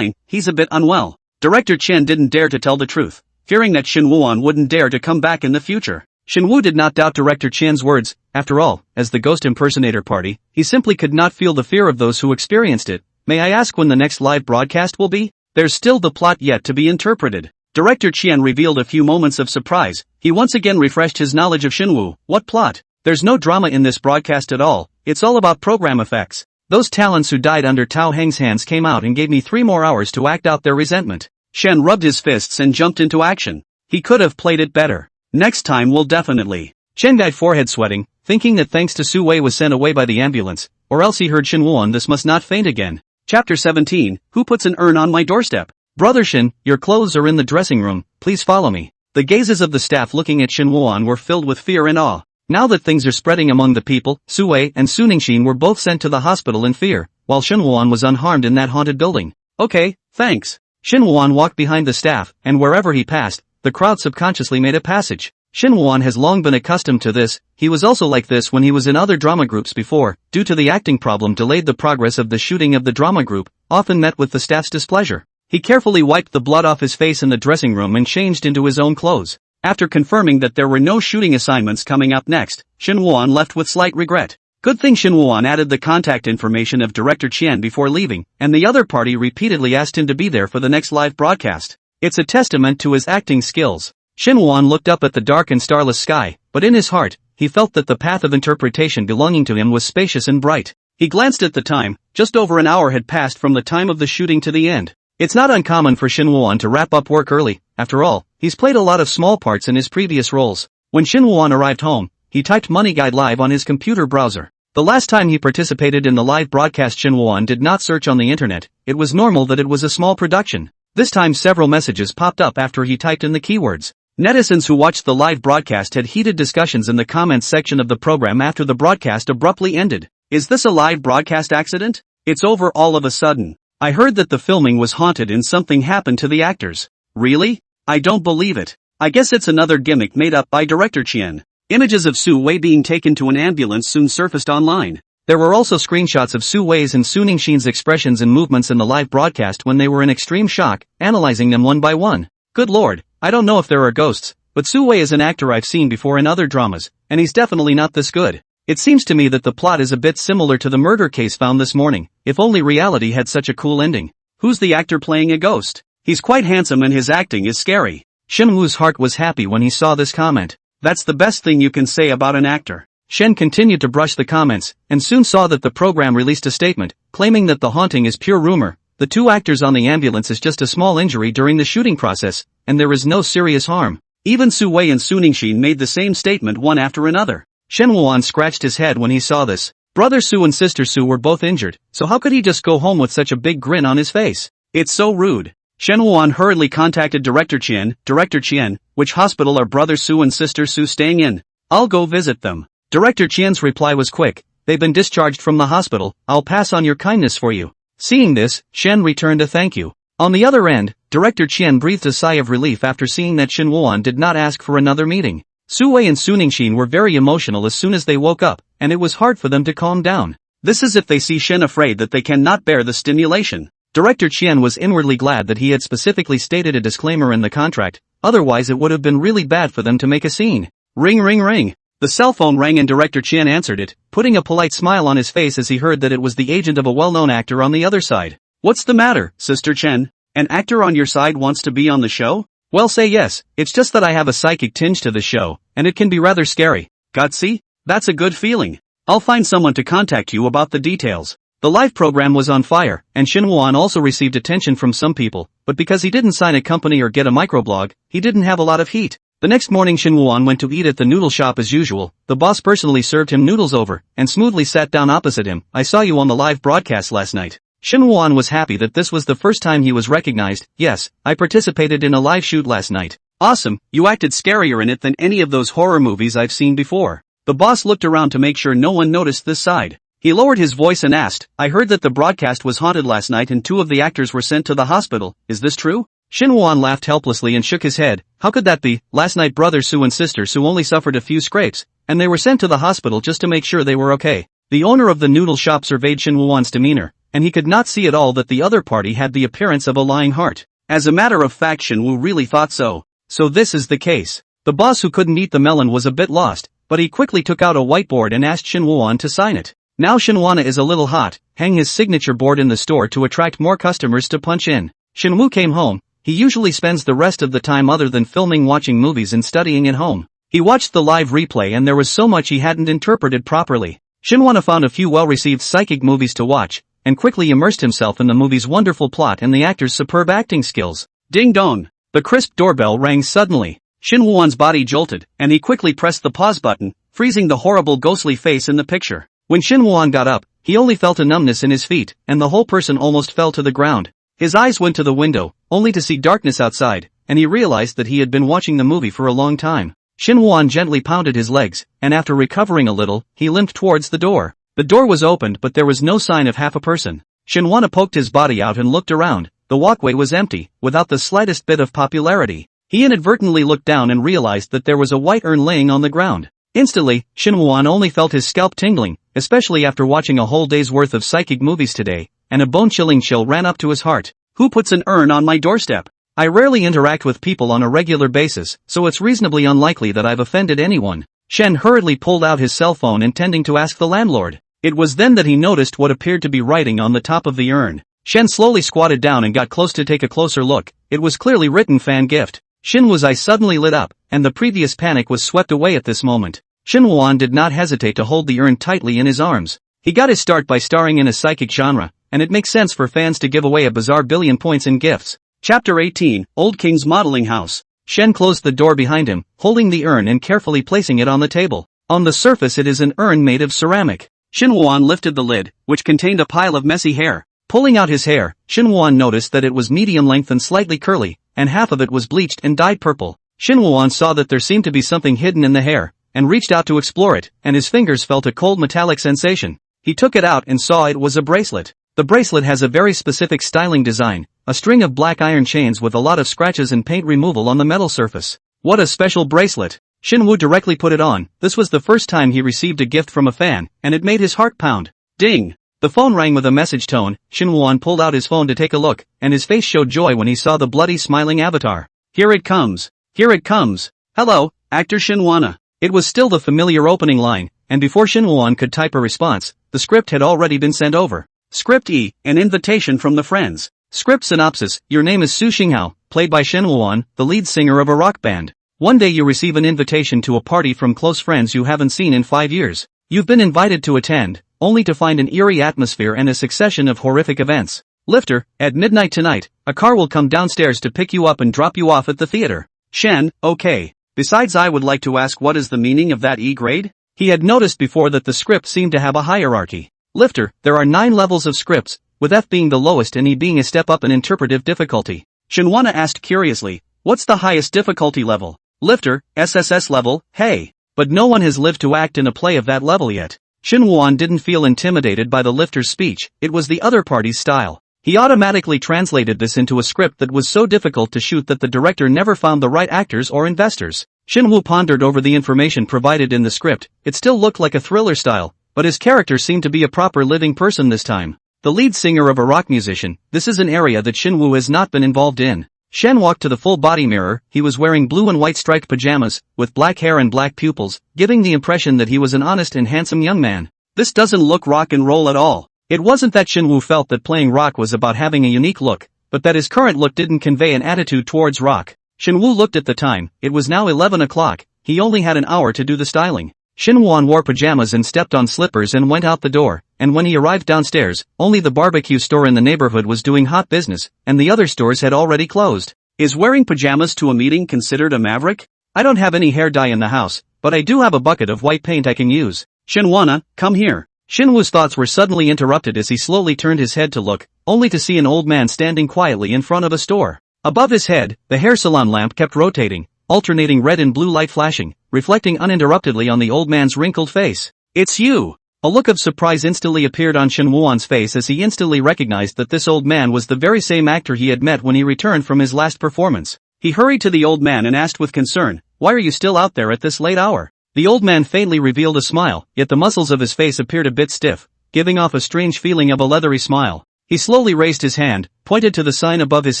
he's a bit unwell." Director Chien didn't dare to tell the truth, fearing that Shin Woo-won wouldn't dare to come back in the future. Shin Woo did not doubt Director Chien's words. After all, as the ghost impersonator party, he simply could not feel the fear of those who experienced it. "May I ask when the next live broadcast will be?" "There's still the plot yet to be interpreted." Director Chien revealed a few moments of surprise. He once again refreshed his knowledge of Shin Woo. "What plot? There's no drama in this broadcast at all. It's all about program effects. Those talents who died under Tao Heng's hands came out and gave me 3 more hours to act out their resentment." Shen rubbed his fists and jumped into action. He could have played it better. "Next time we'll definitely." Chen Gai's forehead sweating, thinking that thanks to Su Wei was sent away by the ambulance, or else he heard Shin Woo-won this must not faint again. Chapter 17, Who puts an urn on my doorstep? "Brother Shin, your clothes are in the dressing room, please follow me." The gazes of the staff looking at Shin Woo-won were filled with fear and awe. Now that things are spreading among the people, Su Wei and Su Ningxin were both sent to the hospital in fear, while Shin Woo-won was unharmed in that haunted building. "Okay, thanks." Shin Woo-won walked behind the staff, and wherever he passed, the crowd subconsciously made a passage. Shin Woo-won has long been accustomed to this. He was also like this when he was in other drama groups before. Due to the acting problem delayed the progress of the shooting of the drama group, often met with the staff's displeasure. He carefully wiped the blood off his face in the dressing room and changed into his own clothes. After confirming that there were no shooting assignments coming up next, Shin Woo-won left with slight regret. Good thing Shin Woo-won added the contact information of Director Chien before leaving, and the other party repeatedly asked him to be there for the next live broadcast. It's a testament to his acting skills. Shin Woo-won looked up at the dark and starless sky, but in his heart, he felt that the path of interpretation belonging to him was spacious and bright. He glanced at the time. Just over an hour had passed from the time of the shooting to the end. It's not uncommon for Shin Woo-won to wrap up work early. After all, he's played a lot of small parts in his previous roles. When Shin Woo-won arrived home, he typed Money Guide live on his computer browser. The last time he participated in the live broadcast, Shin Woo-won did not search on the internet. It was normal that it was a small production. This time several messages popped up after he typed in the keywords. Netizens who watched the live broadcast had heated discussions in the comments section of the program after the broadcast abruptly ended. "Is this a live broadcast accident? It's over all of a sudden. I heard that the filming was haunted and something happened to the actors." "Really? I don't believe it. I guess it's another gimmick made up by Director Chien." Images of Su Wei being taken to an ambulance soon surfaced online. There were also screenshots of Su Wei's and Su Ningxin's expressions and movements in the live broadcast when they were in extreme shock, analyzing them one by one. Good lord, I don't know if there are ghosts, but Su Wei is an actor I've seen before in other dramas, and he's definitely not this good. It seems to me that the plot is a bit similar to the murder case found this morning, if only reality had such a cool ending. Who's the actor playing a ghost? He's quite handsome and his acting is scary. Shen Wu's heart was happy when he saw this comment. That's the best thing you can say about an actor. Shen continued to brush the comments, and soon saw that the program released a statement, claiming that the haunting is pure rumor, the two actors on the ambulance is just a small injury during the shooting process, and there is no serious harm. Even Su Wei and Su Ningxin made the same statement one after another. Shen Wuan scratched his head when he saw this. Brother Su and sister Su were both injured, so how could he just go home with such a big grin on his face? It's so rude. Shen Wuan hurriedly contacted Director Qian. Director Qian, which hospital are brother Su and sister Su staying in? I'll go visit them. Director Qian's reply was quick. They've been discharged from the hospital, I'll pass on your kindness for you. Seeing this, Shen returned a thank you. On the other end, Director Qian breathed a sigh of relief after seeing that Shen Wuan did not ask for another meeting. Su Wei and Su Ningxin were very emotional as soon as they woke up, and it was hard for them to calm down. This is if they see Shen afraid that they cannot bear the stimulation. Director Qian was inwardly glad that he had specifically stated a disclaimer in the contract, otherwise it would have been really bad for them to make a scene. Ring ring ring. The cell phone rang and Director Qian answered it, putting a polite smile on his face as he heard that it was the agent of a well-known actor on the other side. What's the matter, Sister Chen? An actor on your side wants to be on the show? Well, say yes, it's just that I have a psychic tinge to the show, and it can be rather scary. Got see? That's a good feeling. I'll find someone to contact you about the details. The live program was on fire, and Shen Wuan also received attention from some people, but because he didn't sign a company or get a microblog, he didn't have a lot of heat. The next morning Shen Wuan went to eat at the noodle shop as usual. The boss personally served him noodles over, and smoothly sat down opposite him. I saw you on the live broadcast last night. Shen Wuan was happy that this was the first time he was recognized. Yes, I participated in a live shoot last night. Awesome, you acted scarier in it than any of those horror movies I've seen before. The boss looked around to make sure no one noticed this side. He lowered his voice and asked, I heard that the broadcast was haunted last night and 2 of the actors were sent to the hospital, is this true? Shen Wuan laughed helplessly and shook his head. How could that be? Last night brother Su and sister Su only suffered a few scrapes, and they were sent to the hospital just to make sure they were okay. The owner of the noodle shop surveyed Shen Wuan's demeanor, and he could not see at all that the other party had the appearance of a lying heart. As a matter of fact, Shen Wu really thought so. So this is the case. The boss who couldn't eat the melon was a bit lost, but he quickly took out a whiteboard and asked Shen Wuan to sign it. Now Shen Wuan is a little hot, hang his signature board in the store to attract more customers to punch in. Shen Wu came home. He usually spends the rest of the time other than filming watching movies and studying at home. He watched the live replay and there was so much he hadn't interpreted properly. Shen Wuan found a few well-received psychic movies to watch, and quickly immersed himself in the movie's wonderful plot and the actors' superb acting skills. Ding dong! The crisp doorbell rang suddenly. Shen Wuan's body jolted, and he quickly pressed the pause button, freezing the horrible ghostly face in the picture. When Shen Wuan got up, he only felt a numbness in his feet, and the whole person almost fell to the ground. His eyes went to the window, only to see darkness outside, and he realized that he had been watching the movie for a long time. Shen Wuan gently pounded his legs, and after recovering a little, he limped towards the door. The door was opened but there was no sign of half a person. Shen Wuan poked his body out and looked around. The walkway was empty, without the slightest bit of popularity. He inadvertently looked down and realized that there was a white urn laying on the ground. Instantly, Shen Wuan only felt his scalp tingling, especially after watching a whole day's worth of psychic movies today, and a bone-chilling chill ran up to his heart. Who puts an urn on my doorstep? I rarely interact with people on a regular basis, so it's reasonably unlikely that I've offended anyone. Shen hurriedly pulled out his cell phone intending to ask the landlord. It was then that he noticed what appeared to be writing on the top of the urn. Shen slowly squatted down and got close to take a closer look. It was clearly written fan gift. Shen Wu's eyes suddenly lit up, and the previous panic was swept away at this moment. Shen Wuan did not hesitate to hold the urn tightly in his arms. He got his start by starring in a psychic genre, and it makes sense for fans to give away a bizarre billion points in gifts. Chapter 18, Old King's Modeling House. Shen closed the door behind him, holding the urn and carefully placing it on the table. On the surface it is an urn made of ceramic. Shen Wuan lifted the lid, which contained a pile of messy hair. Pulling out his hair, Shen Wuan noticed that it was medium length and slightly curly, and half of it was bleached and dyed purple. Shen Wuan saw that there seemed to be something hidden in the hair, and reached out to explore it, and his fingers felt a cold metallic sensation. He took it out and saw it was a bracelet. The bracelet has a very specific styling design, a string of black iron chains with a lot of scratches and paint removal on the metal surface. What a special bracelet! Shen Wu directly put it on. This was the first time he received a gift from a fan, and it made his heart pound. Ding! The phone rang with a message tone. Shin Woo-won pulled out his phone to take a look, and his face showed joy when he saw the bloody smiling avatar. Here it comes. Here it comes. Hello, actor Shin Woo-won. It was still the familiar opening line, and before Shin Woo-won could type a response, the script had already been sent over. Script E, an invitation from the friends. Script synopsis, your name is Su Xinghao, played by Shin Woo-won, the lead singer of a rock band. One day you receive an invitation to a party from close friends you haven't seen in 5 years. You've been invited to attend, only to find an eerie atmosphere and a succession of horrific events. Lifter, at midnight tonight, a car will come downstairs to pick you up and drop you off at the theater. Shen, okay. Besides, I would like to ask, what is the meaning of that E grade? He had noticed before that the script seemed to have a hierarchy. Lifter, there are 9 levels of scripts, with F being the lowest and E being a step up in interpretive difficulty. Shinwana asked curiously, what's the highest difficulty level? Lifter, SSS level, hey. But no one has lived to act in a play of that level yet. Shin Woo-won didn't feel intimidated by the lifter's speech, it was the other party's style. He automatically translated this into a script that was so difficult to shoot that the director never found the right actors or investors. Shin Woo pondered over the information provided in the script. It still looked like a thriller style, but his character seemed to be a proper living person this time. The lead singer of a rock musician, this is an area that Shin Woo has not been involved in. Shen walked to the full body mirror. He was wearing blue and white striped pajamas, with black hair and black pupils, giving the impression that he was an honest and handsome young man. This doesn't look rock and roll at all. It wasn't that Shin Woo felt that playing rock was about having a unique look, but that his current look didn't convey an attitude towards rock. Shin Woo looked at the time, it was now 11 o'clock, he only had an hour to do the styling. Shin Woo wore pajamas and stepped on slippers and went out the door, and when he arrived downstairs, only the barbecue store in the neighborhood was doing hot business, and the other stores had already closed. Is wearing pajamas to a meeting considered a maverick? I don't have any hair dye in the house, but I do have a bucket of white paint I can use. Shinwana, come here. Shin Woo's thoughts were suddenly interrupted as he slowly turned his head to look, only to see an old man standing quietly in front of a store. Above his head, the hair salon lamp kept rotating, alternating red and blue light flashing, reflecting uninterruptedly on the old man's wrinkled face. It's you! A look of surprise instantly appeared on Shin Woo-won's face as he instantly recognized that this old man was the very same actor he had met when he returned from his last performance. He hurried to the old man and asked with concern, why are you still out there at this late hour? The old man faintly revealed a smile, yet the muscles of his face appeared a bit stiff, giving off a strange feeling of a leathery smile. He slowly raised his hand, pointed to the sign above his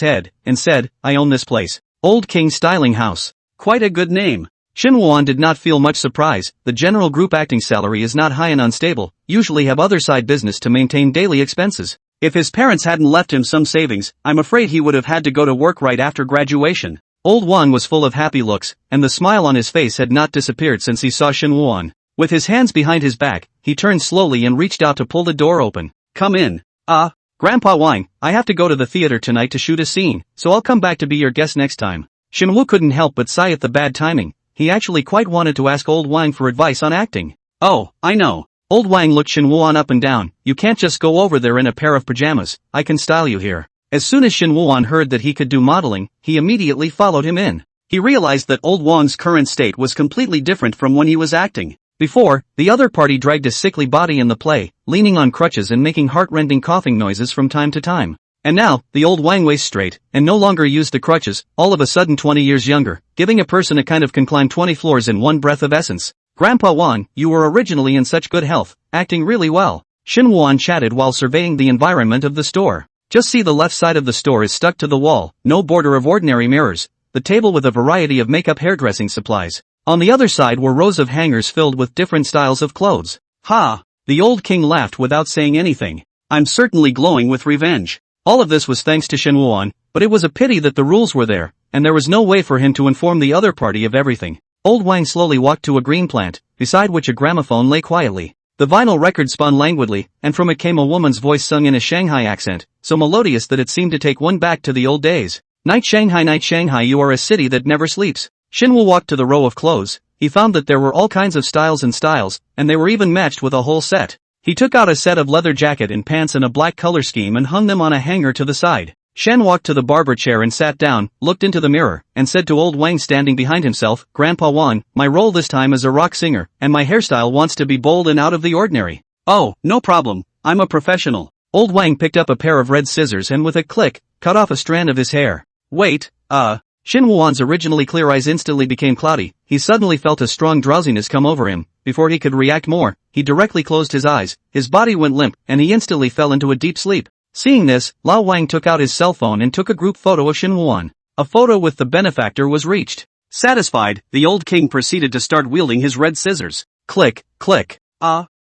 head, and said, I own this place. Old King Styling House. Quite a good name. Shin Woo-won did not feel much surprise. The general group acting salary is not high and unstable, usually have other side business to maintain daily expenses. If his parents hadn't left him some savings, I'm afraid he would have had to go to work right after graduation. Old Wang was full of happy looks, and the smile on his face had not disappeared since he saw Shin Woo-won. With his hands behind his back, he turned slowly and reached out to pull the door open. Come in. Grandpa Wang, I have to go to the theater tonight to shoot a scene, so I'll come back to be your guest next time. Shin Woo couldn't help but sigh at the bad timing. He actually quite wanted to ask Old Wang for advice on acting. Oh, I know. Old Wang looked Shin Woo-won up and down. You can't just go over there in a pair of pajamas. I can style you here. As soon as Shin Woo-won heard that he could do modeling, he immediately followed him in. He realized that Old Wang's current state was completely different from when he was acting. Before, the other party dragged a sickly body in the play, leaning on crutches and making heart-rending coughing noises from time to time. And now, the old Wang was straight, and no longer used the crutches, all of a sudden 20 years younger, giving a person a kind of can climb 20 floors in one breath of essence. Grandpa Wang, you were originally in such good health, acting really well. Shin Woo-won chatted while surveying the environment of the store. Just see, the left side of the store is stuck to the wall, no border of ordinary mirrors, the table with a variety of makeup hairdressing supplies. On the other side were rows of hangers filled with different styles of clothes. Ha! The old king laughed without saying anything. I'm certainly glowing with revenge. All of this was thanks to Shin Woo-won, but it was a pity that the rules were there, and there was no way for him to inform the other party of everything. Old Wang slowly walked to a green plant, beside which a gramophone lay quietly. The vinyl record spun languidly, and from it came a woman's voice sung in a Shanghai accent, so melodious that it seemed to take one back to the old days. Night Shanghai, you are a city that never sleeps. Shin Woo walked to the row of clothes. He found that there were all kinds of styles, and they were even matched with a whole set. He took out a set of leather jacket and pants in a black color scheme and hung them on a hanger to the side. Shen walked to the barber chair and sat down, looked into the mirror, and said to Old Wang standing behind himself, Grandpa Wang, my role this time is a rock singer, and my hairstyle wants to be bold and out of the ordinary. Oh, no problem, I'm a professional. Old Wang picked up a pair of red scissors and with a click, cut off a strand of his hair. Wait, Shin Wuan's originally clear eyes instantly became cloudy. He suddenly felt a strong drowsiness come over him. Before he could react more, he directly closed his eyes, his body went limp, and he instantly fell into a deep sleep. Seeing this, Lao Wang took out his cell phone and took a group photo of Shin Wuan. A photo with the benefactor was reached. Satisfied, the old king proceeded to start wielding his red scissors. Click, click.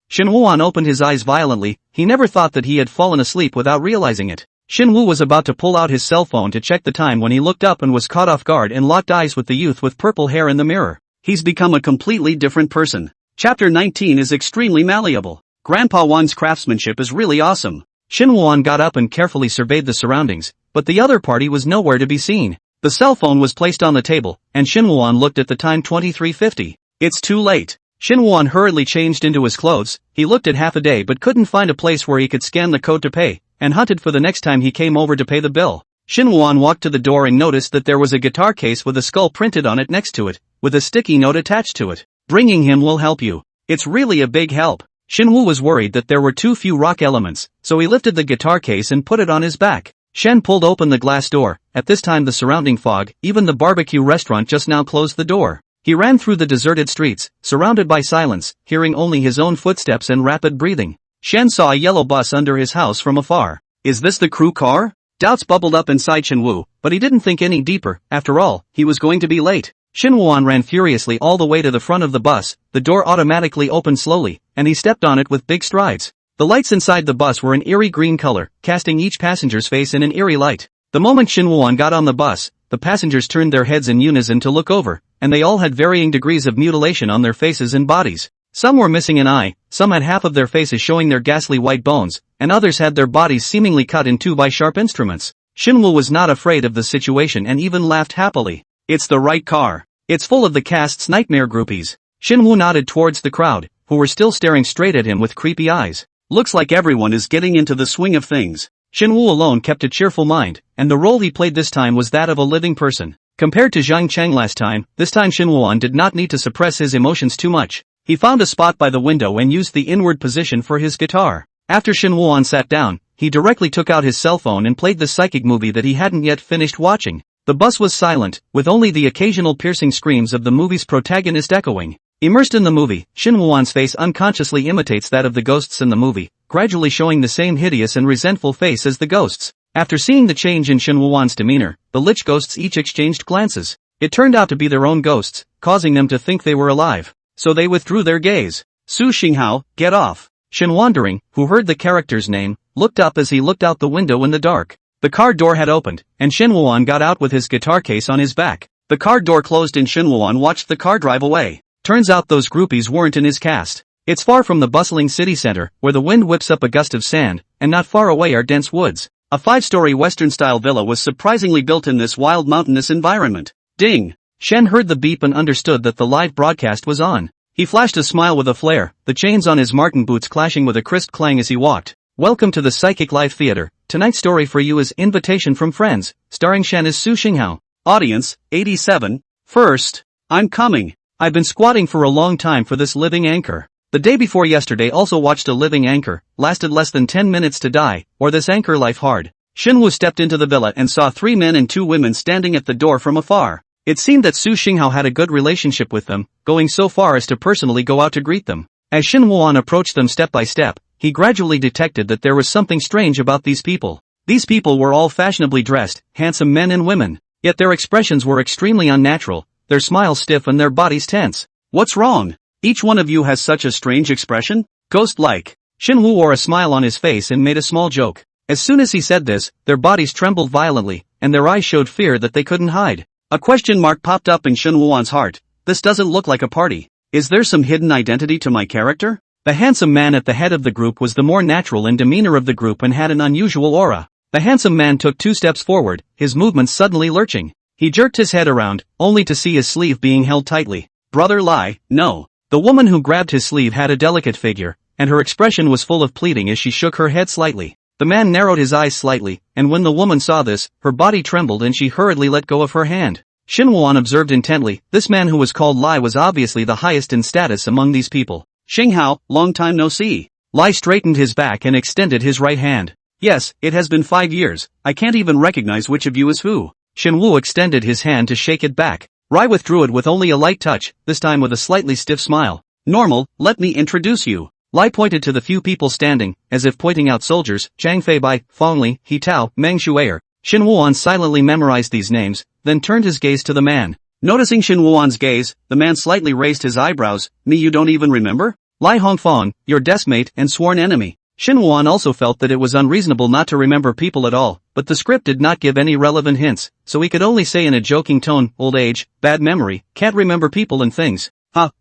Shin Wuan opened his eyes violently. He never thought that he had fallen asleep without realizing it. Shin Wu was about to pull out his cell phone to check the time when he looked up and was caught off guard and locked eyes with the youth with purple hair in the mirror. He's become a completely different person. Chapter 19 is extremely malleable. Grandpa Wan's craftsmanship is really awesome. Shin Wuan got up and carefully surveyed the surroundings, but the other party was nowhere to be seen. The cell phone was placed on the table, and Shin Wuan looked at the time 23:50. It's too late. Shin Wuan hurriedly changed into his clothes. He looked at half a day but couldn't find a place where he could scan the code to pay, and hunted for the next time he came over to pay the bill. Shin Wuan walked to the door and noticed that there was a guitar case with a skull printed on it next to it, with a sticky note attached to it. Bringing him will help you. It's really a big help. Shin Wu was worried that there were too few rock elements, so he lifted the guitar case and put it on his back. Shen pulled open the glass door. At this time the surrounding fog, even the barbecue restaurant just now closed the door. He ran through the deserted streets, surrounded by silence, hearing only his own footsteps and rapid breathing. Shen saw a yellow bus under his house from afar. Is this the crew car? Doubts bubbled up inside Shen Wu, but he didn't think any deeper. After all, he was going to be late. Shin Wuan ran furiously all the way to the front of the bus. The door automatically opened slowly, and he stepped on it with big strides. The lights inside the bus were an eerie green color, casting each passenger's face in an eerie light. The moment Shin Wuan got on the bus, the passengers turned their heads in unison to look over, and they all had varying degrees of mutilation on their faces and bodies. Some were missing an eye, some had half of their faces showing their ghastly white bones, and others had their bodies seemingly cut in two by sharp instruments. Shin Wu was not afraid of the situation and even laughed happily. It's the right car. It's full of the cast's nightmare groupies. Shin Wu nodded towards the crowd, who were still staring straight at him with creepy eyes. Looks like everyone is getting into the swing of things. Shin Wu alone kept a cheerful mind, and the role he played this time was that of a living person. Compared to Zhang Cheng last time, this time Shin Wuan did not need to suppress his emotions too much. He found a spot by the window and used the inward position for his guitar. After Shin Wuan sat down, he directly took out his cell phone and played the psychic movie that he hadn't yet finished watching. The bus was silent, with only the occasional piercing screams of the movie's protagonist echoing. Immersed in the movie, Shin Wuan's face unconsciously imitates that of the ghosts in the movie, gradually showing the same hideous and resentful face as the ghosts. After seeing the change in Shin Wuan's demeanor, the lich ghosts each exchanged glances. It turned out to be their own ghosts, causing them to think they were alive. So they withdrew their gaze. Su Xinghao, get off. Shin Wandering, who heard the character's name, looked up as he looked out the window in the dark. The car door had opened, and Shin Wuan got out with his guitar case on his back. The car door closed and Shin Wuan watched the car drive away. Turns out those groupies weren't in his cast. It's far from the bustling city center, where the wind whips up a gust of sand, and not far away are dense woods. A 5-story Western-style villa was surprisingly built in this wild mountainous environment. Ding! Shen heard the beep and understood that the live broadcast was on. He flashed a smile with a flare, the chains on his marten boots clashing with a crisp clang as he walked. Welcome to the Psychic Live Theater. Tonight's story for you is Invitation from Friends, starring Shen as Su Xinghao. Audience, 87. First, I'm coming. I've been squatting for a long time for this living anchor. The day before yesterday also watched a living anchor, lasted less than 10 minutes to die, or this anchor life hard. Shinwu stepped into the villa and saw 3 men and 2 women standing at the door from afar. It seemed that Su Xinghao had a good relationship with them, going so far as to personally go out to greet them. As Shin Wuan approached them step by step, he gradually detected that there was something strange about these people. These people were all fashionably dressed, handsome men and women, yet their expressions were extremely unnatural, their smiles stiff and their bodies tense. What's wrong? Each one of you has such a strange expression? Ghost-like. Shin Wu wore a smile on his face and made a small joke. As soon as he said this, their bodies trembled violently, and their eyes showed fear that they couldn't hide. A question mark popped up in Shin Wuan's heart. This doesn't look like a party. Is there some hidden identity to my character? The handsome man at the head of the group was the more natural in demeanor of the group and had an unusual aura. The handsome man took 2 steps forward, his movements suddenly lurching. He jerked his head around, only to see his sleeve being held tightly. Brother Lai, no. The woman who grabbed his sleeve had a delicate figure, and her expression was full of pleading as she shook her head slightly. The man narrowed his eyes slightly, and when the woman saw this, her body trembled and she hurriedly let go of her hand. Shin Wuan observed intently. This man who was called Lai was obviously the highest in status among these people. Xinghao, long time no see. Lai straightened his back and extended his right hand. Yes, it has been 5 years, I can't even recognize which of you is who. Shen Wu extended his hand to shake it back. Rai withdrew it with only a light touch, this time with a slightly stiff smile. Normal, let me introduce you. Lai pointed to the few people standing, as if pointing out soldiers, Chang Feibai, Fong Li, He Tao, Meng Shui'er. Shen Wuan silently memorized these names, then turned his gaze to the man. Noticing Shen Wuan's gaze, the man slightly raised his eyebrows. Me, you don't even remember? Lai Hongfang, your deskmate and sworn enemy. Shen Wuan also felt that it was unreasonable not to remember people at all, but the script did not give any relevant hints, so he could only say in a joking tone, old age, bad memory, can't remember people and things.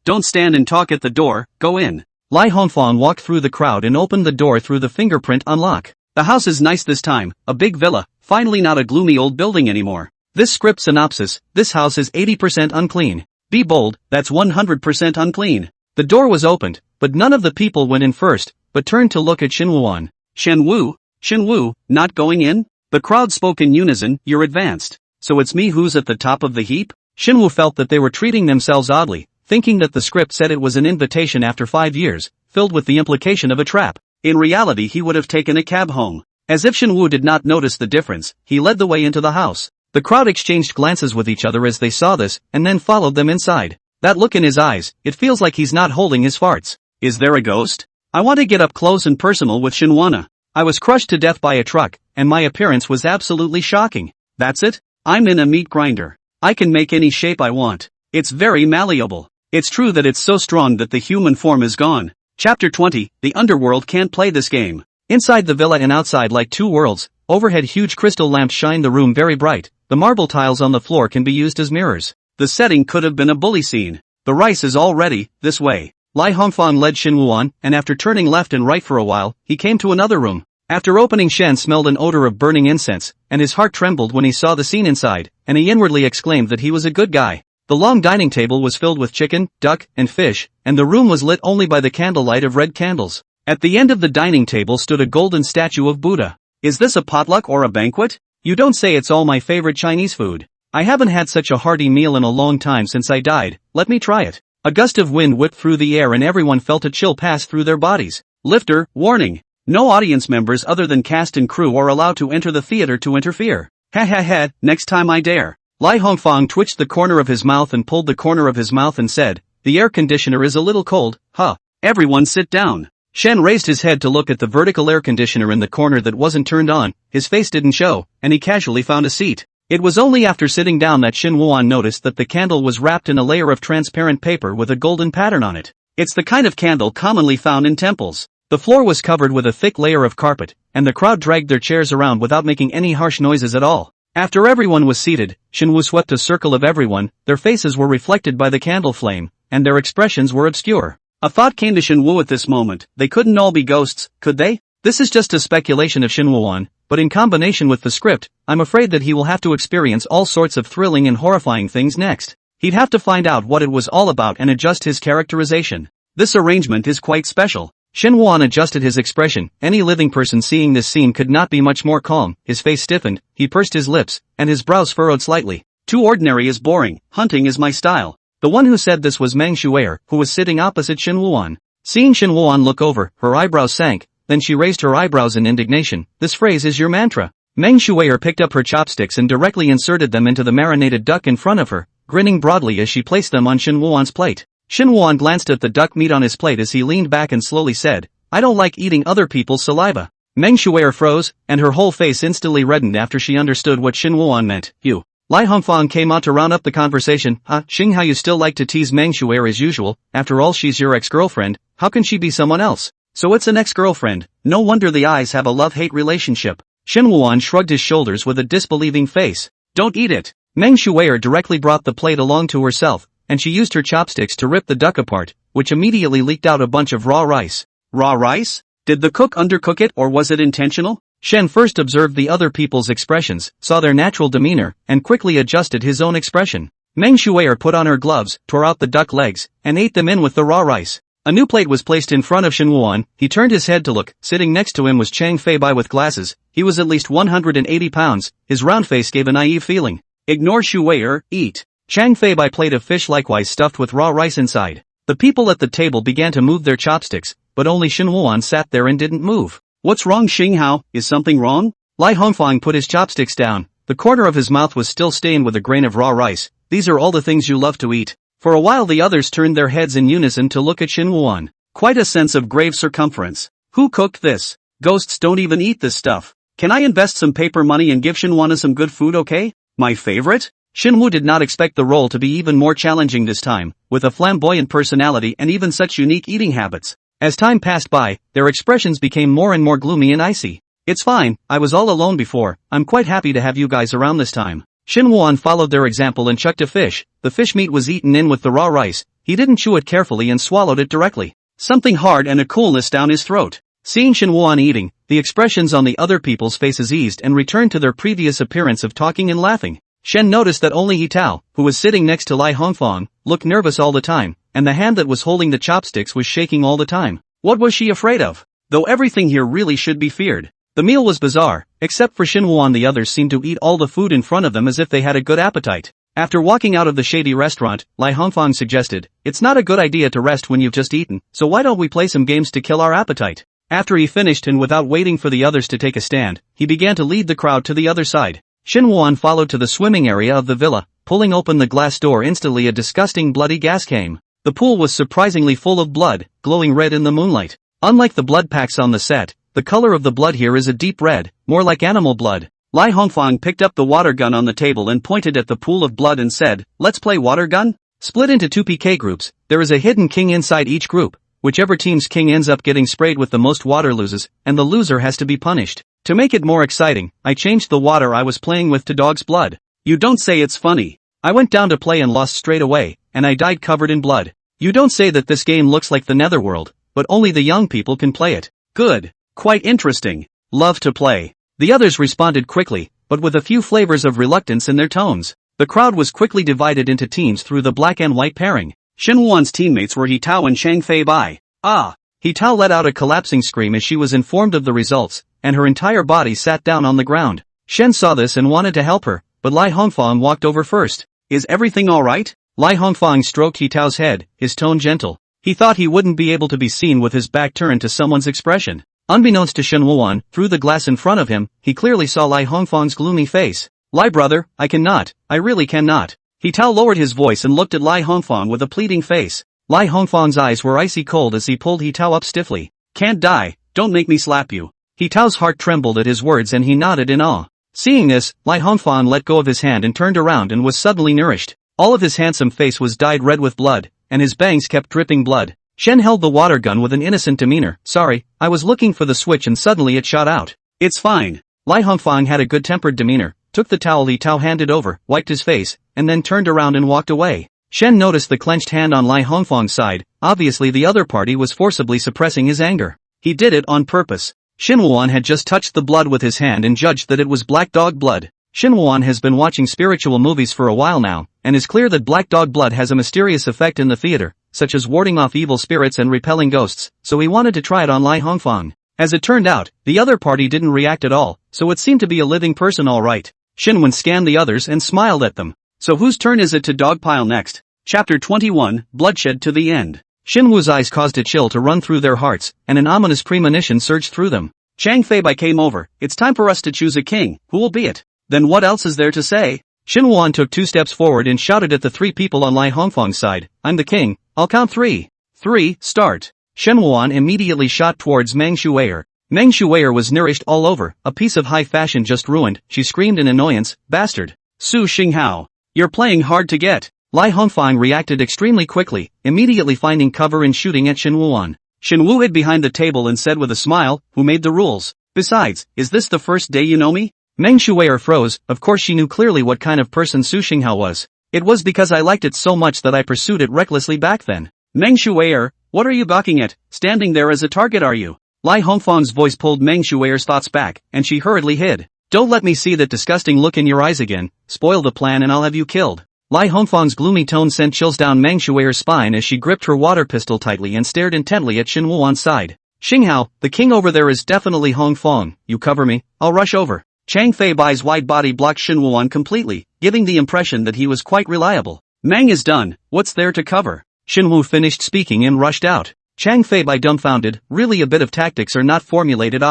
Don't stand and talk at the door, go in. Lai Hongfang walked through the crowd and opened the door through the fingerprint unlock. The house is nice this time, a big villa, finally not a gloomy old building anymore. This script synopsis, this house is 80% unclean. Be bold, that's 100% unclean. The door was opened, but none of the people went in first, but turned to look at Shen Wuan. Shen Wu, not going in? The crowd spoke in unison, you're advanced. So it's me who's at the top of the heap? Shen Wu felt that they were treating themselves oddly, thinking that the script said it was an invitation after 5 years, filled with the implication of a trap. In reality he would have taken a cab home. As if Shen Wu did not notice the difference, he led the way into the house. The crowd exchanged glances with each other as they saw this, and then followed them inside. That look in his eyes, it feels like he's not holding his farts. Is there a ghost? I want to get up close and personal with Shinwana. I was crushed to death by a truck, and my appearance was absolutely shocking. That's it? I'm in a meat grinder. I can make any shape I want. It's very malleable. It's true that it's so strong that the human form is gone. Chapter 20, the underworld can't play this game. Inside the villa and outside like two worlds, overhead huge crystal lamps shine the room very bright, the marble tiles on the floor can be used as mirrors. The setting could have been a bully scene. The rice is all ready, this way. Lai Hongfang led Shen Wuan, and after turning left and right for a while, he came to another room. After opening, Shen smelled an odor of burning incense, and his heart trembled when he saw the scene inside, and he inwardly exclaimed that he was a good guy. The long dining table was filled with chicken, duck, and fish, and the room was lit only by the candlelight of red candles. At the end of the dining table stood a golden statue of Buddha. Is this a potluck or a banquet? You don't say. It's all my favorite Chinese food. I haven't had such a hearty meal in a long time since I died, let me try it. A gust of wind whipped through the air and everyone felt a chill pass through their bodies. Lifter, warning. No audience members other than cast and crew are allowed to enter the theater to interfere. Ha ha ha, next time I dare. Lai Hongfang twitched the corner of his mouth and pulled the corner of his mouth and said, the air conditioner is a little cold, huh? Everyone sit down. Shen raised his head to look at the vertical air conditioner in the corner that wasn't turned on, his face didn't show, and he casually found a seat. It was only after sitting down that Shen Wuan noticed that the candle was wrapped in a layer of transparent paper with a golden pattern on it. It's the kind of candle commonly found in temples. The floor was covered with a thick layer of carpet, and the crowd dragged their chairs around without making any harsh noises at all. After everyone was seated, Shen Wu swept a circle of everyone, their faces were reflected by the candle flame, and their expressions were obscure. A thought came to Shen Wu at this moment, they couldn't all be ghosts, could they? This is just a speculation of Shen Wuan, but in combination with the script, I'm afraid that he will have to experience all sorts of thrilling and horrifying things next. He'd have to find out what it was all about and adjust his characterization. This arrangement is quite special. Shen Wuan adjusted his expression. Any living person seeing this scene could not be much more calm. His face stiffened, he pursed his lips, and his brows furrowed slightly. Too ordinary is boring, hunting is my style. The one who said this was Meng Shui'er, who was sitting opposite Shen Wuan. Seeing Shen Wuan look over, her eyebrows sank, then she raised her eyebrows in indignation. This phrase is your mantra. Meng Shui'er picked up her chopsticks and directly inserted them into the marinated duck in front of her, grinning broadly as she placed them on Shen Wuan's plate. Shen Wuan glanced at the duck meat on his plate as he leaned back and slowly said, I don't like eating other people's saliva. Meng Shui'er froze, and her whole face instantly reddened after she understood what Shen Wuan meant. You. Lai Hongfang came out to round up the conversation. Xing, how you still like to tease Meng Shui'er as usual, after all she's your ex-girlfriend, how can she be someone else? So it's an ex-girlfriend, no wonder the eyes have a love-hate relationship. Shen Wuan shrugged his shoulders with a disbelieving face. Don't eat it. Meng Shui'er directly brought the plate along to herself, and she used her chopsticks to rip the duck apart, which immediately leaked out a bunch of raw rice. Raw rice? Did the cook undercook it or was it intentional? Shen first observed the other people's expressions, saw their natural demeanor, and quickly adjusted his own expression. Meng Shui'er put on her gloves, tore out the duck legs, and ate them in with the raw rice. A new plate was placed in front of Shen Wuan. He turned his head to look. Sitting next to him was Chang Feibai with glasses. He was at least 180 pounds. His round face gave a naive feeling. Ignore Shui'er, eat. Chang Feibai plate of fish likewise stuffed with raw rice inside. The people at the table began to move their chopsticks, but only Shen Wuan sat there and didn't move. What's wrong, Xinghao? Is something wrong? Lai Hongfang put his chopsticks down, The corner of his mouth was still stained with a grain of raw rice. These are all the things you love to eat. For a while the others turned their heads in unison to look at Shin Woo-won. Quite a sense of grave circumference. Who cooked this? Ghosts don't even eat this stuff. Can I invest some paper money and give Shin Woo-won some good food, okay? My favorite? Shin Woo did not expect the role to be even more challenging this time, with a flamboyant personality and even such unique eating habits. As time passed by, their expressions became more and more gloomy and icy. It's fine, I was all alone before, I'm quite happy to have you guys around this time. Shin Woo-won followed their example and chucked a fish. The fish meat was eaten in with the raw rice. He didn't chew it carefully and swallowed it directly. Something hard and a coolness down his throat. Seeing Shin Woo-won eating, the expressions on the other people's faces eased and returned to their previous appearance of talking and laughing. Shen noticed that only He-tao, who was sitting next to Lai Hongfang, looked nervous all the time, and the hand that was holding the chopsticks was shaking all the time. What was she afraid of? Though everything here really should be feared. The meal was bizarre, except for Shin Woo-won. The others seemed to eat all the food in front of them as if they had a good appetite. After walking out of the shady restaurant, Lai Hongfang suggested, "It's not a good idea to rest when you've just eaten, so why don't we play some games to kill our appetite?" After he finished and without waiting for the others to take a stand, he began to lead the crowd to the other side. Shin Woo-won followed to the swimming area of the villa. Pulling open the glass door, instantly a disgusting bloody gas came. The pool was surprisingly full of blood, glowing red in the moonlight. Unlike the blood packs on the set, the color of the blood here is a deep red, more like animal blood. Lai Hongfang picked up the water gun on the table and pointed at the pool of blood and said, "Let's play water gun?" Split into 2 PK groups, there is a hidden king inside each group. Whichever team's king ends up getting sprayed with the most water loses, and the loser has to be punished. To make it more exciting, I changed the water I was playing with to dog's blood. You don't say, it's funny. I went down to play and lost straight away, and I died covered in blood. You don't say that this game looks like the Netherworld, but only the young people can play it. Good. Quite interesting. Love to play. The others responded quickly, but with a few flavors of reluctance in their tones. The crowd was quickly divided into teams through the black and white pairing. Shin Woo-won's teammates were He-tao and Chang Fei-bai. Ah! He-tao let out a collapsing scream as she was informed of the results, and her entire body sat down on the ground. Shen saw this and wanted to help her, but Lai Hongfang walked over first. Is everything alright? Lai Hongfang stroked He-tao's head, his tone gentle. He thought he wouldn't be able to be seen with his back turned to someone's expression. Unbeknownst to Shin Woo-won, through the glass in front of him, he clearly saw Lai Hongfang's gloomy face. Lai brother, I cannot, I really cannot. He-tao lowered his voice and looked at Lai Hongfang with a pleading face. Lai Hongfang's eyes were icy cold as he pulled He-tao up stiffly. Can't die, don't make me slap you. He-tao's heart trembled at his words and he nodded in awe. Seeing this, Lai Hongfang let go of his hand and turned around and was suddenly nourished. All of his handsome face was dyed red with blood, and his bangs kept dripping blood. Shen held the water gun with an innocent demeanor. Sorry, I was looking for the switch and suddenly it shot out. It's fine. Lai Hongfang had a good-tempered demeanor, took the towel He-tao handed over, wiped his face, and then turned around and walked away. Shen noticed the clenched hand on Lai Hongfang's side. Obviously the other party was forcibly suppressing his anger. He did it on purpose. Shin Woo-won had just touched the blood with his hand and judged that it was black dog blood. Shin Woo-won has been watching spiritual movies for a while now, and is clear that black dog blood has a mysterious effect in the theater, such as warding off evil spirits and repelling ghosts, so he wanted to try it on Lai Hongfang. As it turned out, the other party didn't react at all, so it seemed to be a living person alright. Shin Woo scanned the others and smiled at them. So whose turn is it to dogpile next? Chapter 21, Bloodshed to the End. Shin Woo's eyes caused a chill to run through their hearts, and an ominous premonition surged through them. Chang Fei-bai came over. It's time for us to choose a king. Who will be it? Then what else is there to say? Shin Woo-won took 2 steps forward and shouted at the 3 people on Lai Hongfang's side. I'm the king. I'll count 3. 3, start. Shin Woo-won immediately shot towards Meng Shuier. Meng Shuier was nourished all over, a piece of high fashion just ruined. She screamed in annoyance, bastard. Su Xinghao. You're playing hard to get. Lai Hongfang reacted extremely quickly, immediately finding cover and shooting at Shin Woo-won. Shin Woo hid behind the table and said with a smile, who made the rules? Besides, is this the first day you know me? Meng Shuier froze. Of course she knew clearly what kind of person Su Xinghao was. It was because I liked it so much that I pursued it recklessly back then. Meng Shuier, what are you gawking at? Standing there as a target are you? Lai Hongfang's voice pulled Meng Shuier's thoughts back, and she hurriedly hid. Don't let me see that disgusting look in your eyes again. Spoil the plan and I'll have you killed. Lai Hongfang's gloomy tone sent chills down Meng Shuier's spine as she gripped her water pistol tightly and stared intently at Shin Woo-won's side. Xinghao, the king over there is definitely Hongfang. You cover me, I'll rush over. Chang Fei-bai's wide body blocked Shin Woo-won completely, giving the impression that he was quite reliable. Meng is done, what's there to cover? Shin Woo finished speaking and rushed out. Chang Fei-bai dumbfounded, really a bit of tactics are not formulated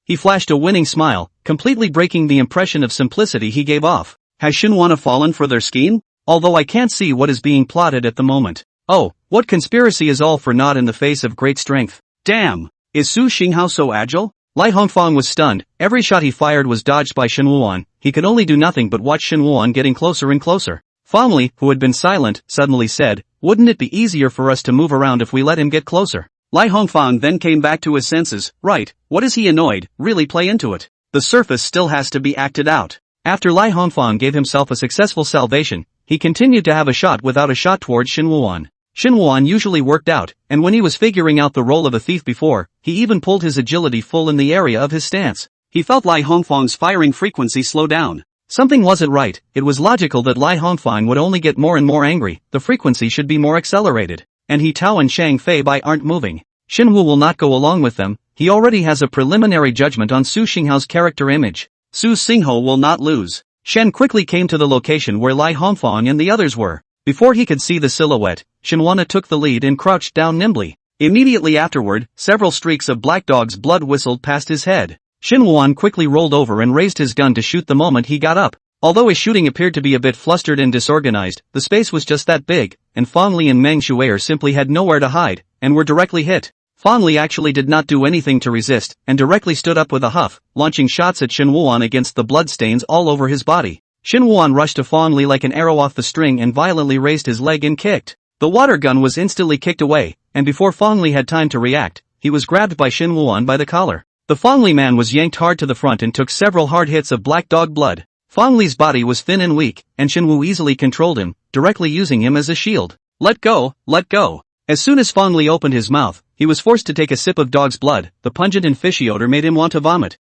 He flashed a winning smile, completely breaking the impression of simplicity he gave off. Has Shinhwa fallen for their scheme? Although I can't see what is being plotted at the moment. Oh, what conspiracy is all for naught in the face of great strength? Damn! Is Su Xinghao so agile? Lai Hongfang was stunned. Every shot he fired was dodged by Shinhwa. He could only do nothing but watch Shinhwa getting closer and closer. Fang Li, who had been silent, suddenly said, "Wouldn't it be easier for us to move around if we let him get closer?" Lai Hongfang then came back to his senses. Right, what is he annoyed? Really play into it. The surface still has to be acted out. After Lai Hongfang gave himself a successful salvation, he continued to have a shot without a shot towards Shinhwa. Shinhwa usually worked out, and when he was figuring out the role of a thief before, he even pulled his agility full in the area of his stance. He felt Lai Hongfang's firing frequency slow down. Something wasn't right. It was logical that Lai Hongfang would only get more and more angry. The frequency should be more accelerated. And He Tao and Shang Fei Bai aren't moving. Shinhwa will not go along with them. He already has a preliminary judgment on Su Xinghao's character image. Su Xingho will not lose. Shen quickly came to the location where Lai Hongfang and the others were. Before he could see the silhouette, Shinhwa took the lead and crouched down nimbly. Immediately afterward, several streaks of Black Dog's blood whistled past his head. Shinhwa quickly rolled over and raised his gun to shoot the moment he got up. Although his shooting appeared to be a bit flustered and disorganized, the space was just that big, and Fang Li and Meng Shuer simply had nowhere to hide, and were directly hit. Fang Li actually did not do anything to resist, and directly stood up with a huff, launching shots at Shinhwa against the bloodstains all over his body. Shinhwa rushed to Fang Li like an arrow off the string and violently raised his leg and kicked. The water gun was instantly kicked away, and before Fang Li had time to react, he was grabbed by Shinhwa by the collar. The Fang Li man was yanked hard to the front and took several hard hits of Black Dog blood. Fang Li's body was thin and weak, and Shinhwa easily controlled him, directly using him as a shield. Let go, let go. As soon as Fang Li opened his mouth, he was forced to take a sip of dog's blood. The pungent and fishy odor made him want to vomit.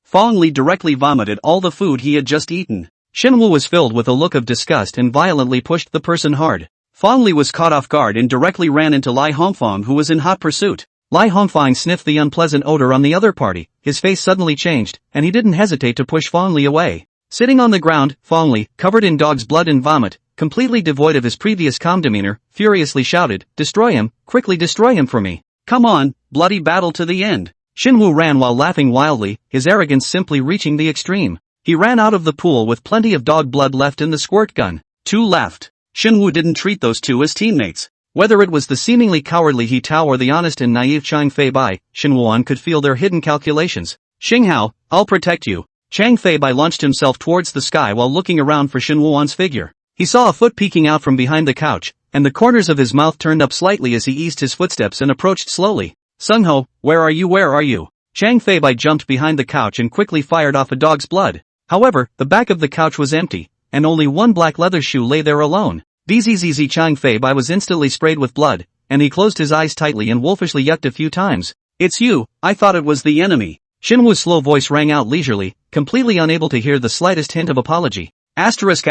Fang Li directly vomited all the food he had just eaten. Shinhwa was filled with a look of disgust and violently pushed the person hard. Fang Li was caught off guard and directly ran into Lai Hongfang, who was in hot pursuit. Lai Hongfang sniffed the unpleasant odor on the other party. His face suddenly changed, and he didn't hesitate to push Fang Li away. Sitting on the ground, Fang Li, covered in dog's blood and vomit, completely devoid of his previous calm demeanor, furiously shouted, "Destroy him, quickly destroy him for me. Come on, bloody battle to the end." Shinhwa ran while laughing wildly, his arrogance simply reaching the extreme. He ran out of the pool with plenty of dog blood left in the squirt gun. Two left. Shinhwa didn't treat those two as teammates. Whether it was the seemingly cowardly He Tao or the honest and naive Chang Fei Bai, Shinhwa could feel their hidden calculations. "Xinghao, I'll protect you." Chang Fei Bai launched himself towards the sky while looking around for Shinhwa's figure. He saw a foot peeking out from behind the couch, and the corners of his mouth turned up slightly as he eased his footsteps and approached slowly. "Sungho, where are you, where are you?" Chang Fei Bai jumped behind the couch and quickly fired off a dog's blood. However, the back of the couch was empty, and only one black leather shoe lay there alone. Bzzz. Chang Fei Bai was instantly sprayed with blood, and he closed his eyes tightly and wolfishly yucked a few times. "It's you, I thought it was the enemy." Shinhwa's slow voice rang out leisurely, completely unable to hear the slightest hint of apology. Asterisk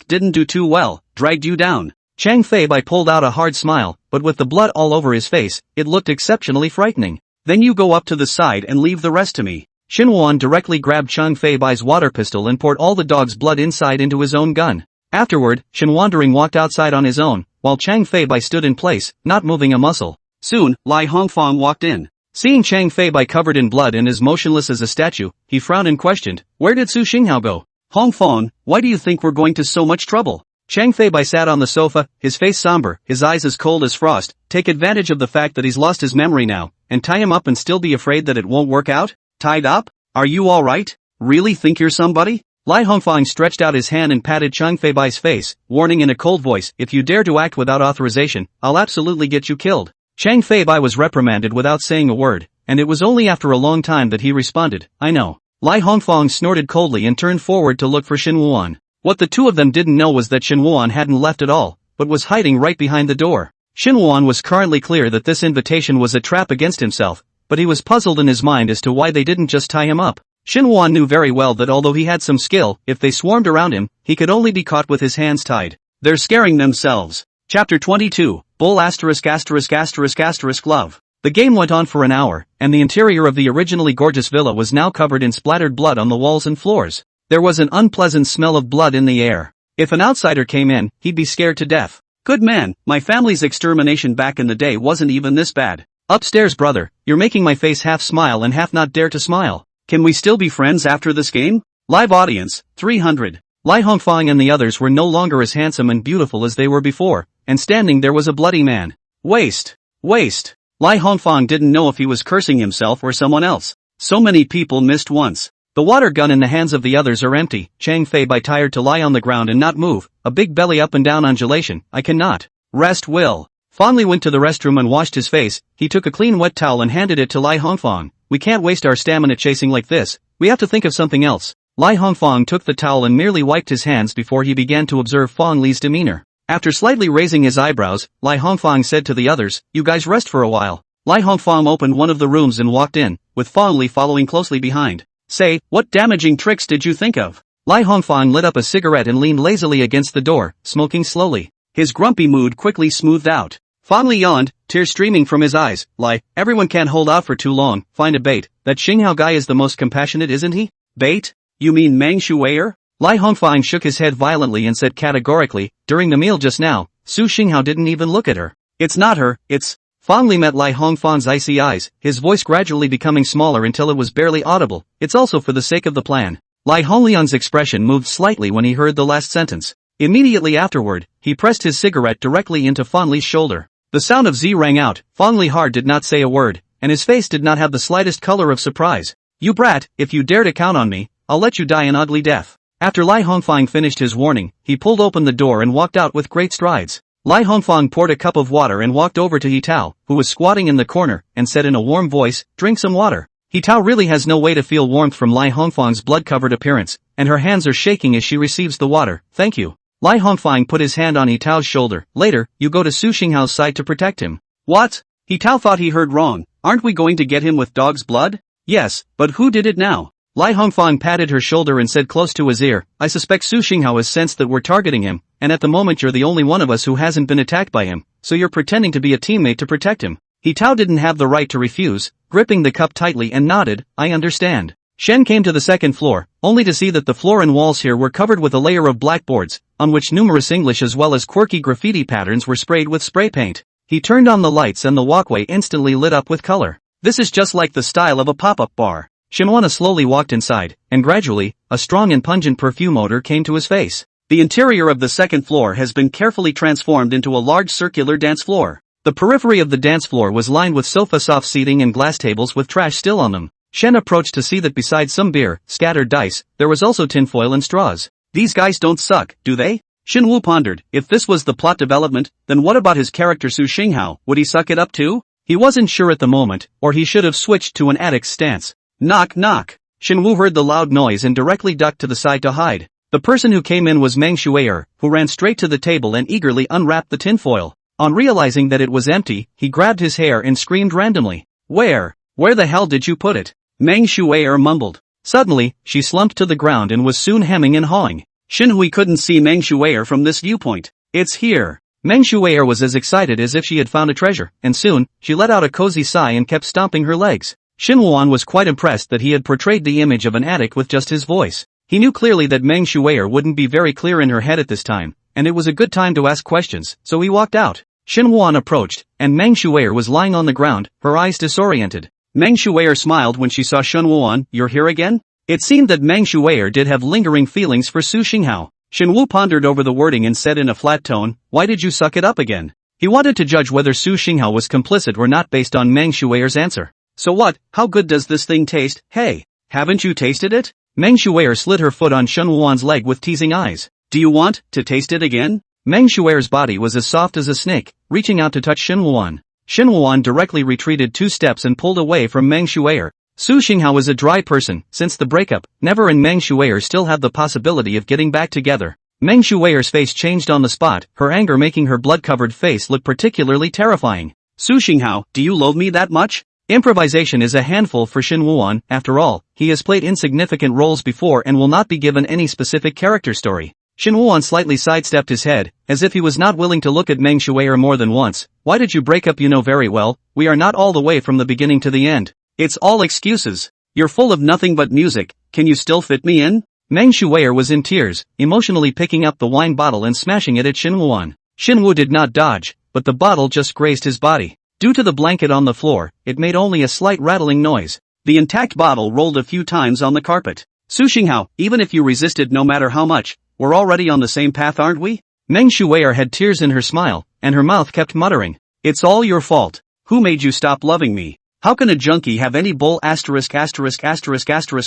didn't do too well, dragged you down. Chang Fei Bai pulled out a hard smile, but with the blood all over his face, it looked exceptionally frightening. "Then you go up to the side and leave the rest to me." Shinhwa directly grabbed Chang Fei Bai's water pistol and poured all the dog's blood inside into his own gun. Afterward, Shinhwa walked outside on his own, while Chang Fei Bai stood in place, not moving a muscle. Soon, Lai Hongfang walked in. Seeing Chang Fei Bai covered in blood and as motionless as a statue, he frowned and questioned, "Where did Su Xinghao go?" "Hongfang, why do you think we're going to so much trouble?" Chang Fei Bai sat on the sofa, his face somber, his eyes as cold as frost. "Take advantage of the fact that he's lost his memory now, and tie him up and still be afraid that it won't work out? Tied up? Are you alright? Really think you're somebody?" Lai Hongfang stretched out his hand and patted Chang Fei Bai's face, warning in a cold voice, "If you dare to act without authorization, I'll absolutely get you killed." Chang Fei Bai was reprimanded without saying a word, and it was only after a long time that he responded, "I know." Lai Hongfang snorted coldly and turned forward to look for Shinhwa. What the two of them didn't know was that Shinhwa hadn't left at all, but was hiding right behind the door. Shinhwa was currently clear that this invitation was a trap against himself, but he was puzzled in his mind as to why they didn't just tie him up. Shinhwa knew very well that although he had some skill, if they swarmed around him, he could only be caught with his hands tied. They're scaring themselves. Chapter 22, Bull ***** Love. The game went on for an hour, and the interior of the originally gorgeous villa was now covered in splattered blood on the walls and floors. There was an unpleasant smell of blood in the air. If an outsider came in, he'd be scared to death. "Good man, my family's extermination back in the day wasn't even this bad. Upstairs brother, you're making my face half smile and half not dare to smile. Can we still be friends after this game? Live audience, 300. Lai Hongfang and the others were no longer as handsome and beautiful as they were before, and standing there was a bloody man. Waste. Waste. Lai Hongfang didn't know if he was cursing himself or someone else. So many people missed once. The water gun in the hands of the others are empty. Chang Fei by tired to lie on the ground and not move, a big belly up and down undulation. I cannot. Rest will. Fang Li went to the restroom and washed his face. He took a clean wet towel and handed it to Lai Hongfang. We can't waste our stamina chasing like this. We have to think of something else. Lai Hongfang took the towel and merely wiped his hands before he began to observe Fang Li's demeanor. After slightly raising his eyebrows, Lai Hongfang said to the others, "You guys rest for a while." Lai Hongfang opened one of the rooms and walked in, with Fang Li following closely behind. Say, what damaging tricks did you think of? Lai Hongfang lit up a cigarette and leaned lazily against the door, smoking slowly. His grumpy mood quickly smoothed out. Fang Li yawned, tears streaming from his eyes. Lai, everyone can't hold out for too long. Find a bait. That Xinghao guy is the most compassionate, isn't he? Bait? You mean manhwarecap? Lai Hongfang shook his head violently and said categorically, during the meal just now, Su Xinghao didn't even look at her. It's not her, it's... Fang Li met Lai Hongfang's icy eyes, his voice gradually becoming smaller until it was barely audible. It's also for the sake of the plan. Lai Hongliang's expression moved slightly when he heard the last sentence. Immediately afterward, he pressed his cigarette directly into Fang Li's shoulder. The sound of Z rang out. Fang Li hard did not say a word, and his face did not have the slightest color of surprise. You brat, if you dare to count on me, I'll let you die an ugly death. After Lai Hongfang finished his warning, he pulled open the door and walked out with great strides. Lai Hongfang poured a cup of water and walked over to He Tao, who was squatting in the corner, and said in a warm voice, "Drink some water." He Tao really has no way to feel warmth from Lai Hongfang's blood-covered appearance, and her hands are shaking as she receives the water. "Thank you." Lai Hongfang put his hand on He Tao's shoulder. "Later, you go to Su Xinghao's side to protect him." "What?" He Tao thought he heard wrong. "Aren't we going to get him with dog's blood?" "Yes, but who did it now?" Lai Hongfang patted her shoulder and said close to his ear, "I suspect Su Xinghao has sensed that we're targeting him, and at the moment you're the only one of us who hasn't been attacked by him, so you're pretending to be a teammate to protect him." He Tao didn't have the right to refuse, gripping the cup tightly and nodded, "I understand." Shen came to the second floor, only to see that the floor and walls here were covered with a layer of blackboards, on which numerous English as well as quirky graffiti patterns were sprayed with spray paint. He turned on the lights and the walkway instantly lit up with color. This is just like the style of a pop-up bar. Shinwana slowly walked inside, and gradually, a strong and pungent perfume odor came to his face. The interior of the second floor has been carefully transformed into a large circular dance floor. The periphery of the dance floor was lined with sofa-soft seating and glass tables with trash still on them. Shen approached to see that besides some beer, scattered dice, there was also tinfoil and straws. These guys don't suck, do they? Shin Wu pondered, if this was the plot development, then what about his character Su Xinghao, would he suck it up too? He wasn't sure at the moment, or he should have switched to an addict's stance. Knock knock. Shin Wu heard the loud noise and directly ducked to the side to hide. The person who came in was manhwarecap, who ran straight to the table and eagerly unwrapped the tinfoil. On realizing that it was empty, he grabbed his hair and screamed randomly. Where the hell did you put it? Manhwarecap mumbled. Suddenly, she slumped to the ground and was soon hemming and hawing. Shinhui couldn't see Manhwarecap from this viewpoint. It's here. Manhwarecap was as excited as if she had found a treasure, and soon, she let out a cozy sigh and kept stomping her legs. Shinwuan was quite impressed that he had portrayed the image of an addict with just his voice. He knew clearly that Manhwarecap wouldn't be very clear in her head at this time, and it was a good time to ask questions, so he walked out. Shinwuan approached, and Manhwarecap was lying on the ground, her eyes disoriented. Manhwarecap smiled when she saw Shinwuan. You're here again? It seemed that Manhwarecap did have lingering feelings for Su Xinghao. Shinwu pondered over the wording and said in a flat tone, why did you suck it up again? He wanted to judge whether Su Xinghao was complicit or not based on Manhwarecap's answer. So what, how good does this thing taste? Hey, haven't you tasted it? Manhwarecap slid her foot on Shinwuan's leg with teasing eyes. Do you want to taste it again? Manhwarecap's body was as soft as a snake, reaching out to touch Shinwuan. Shinwuan directly retreated 2 steps and pulled away from Manhwarecap. Su Xinghao was a dry person. Since the breakup, Never and Manhwarecap still had the possibility of getting back together. Manhwarecap's face changed on the spot, her anger making her blood-covered face look particularly terrifying. Su Xinghao, do you loathe me that much? Improvisation is a handful for Shinwuan. After all, he has played insignificant roles before and will not be given any specific character story. Shinwuan slightly sidestepped his head, as if he was not willing to look at Manhwarecap more than once. Why did you break up? You know very well, we are not all the way from the beginning to the end. It's all excuses. You're full of nothing but music. Can you still fit me in? Manhwarecap was in tears, emotionally picking up the wine bottle and smashing it at Shinwuan. Shinwu did not dodge, but the bottle just grazed his body. Due to the blanket on the floor, it made only a slight rattling noise. The intact bottle rolled a few times on the carpet. Su Xinghao, even if you resisted no matter how much, we're already on the same path, aren't we? Meng Shuier had tears in her smile, and her mouth kept muttering. It's all your fault. Who made you stop loving me? How can a junkie have any bull *****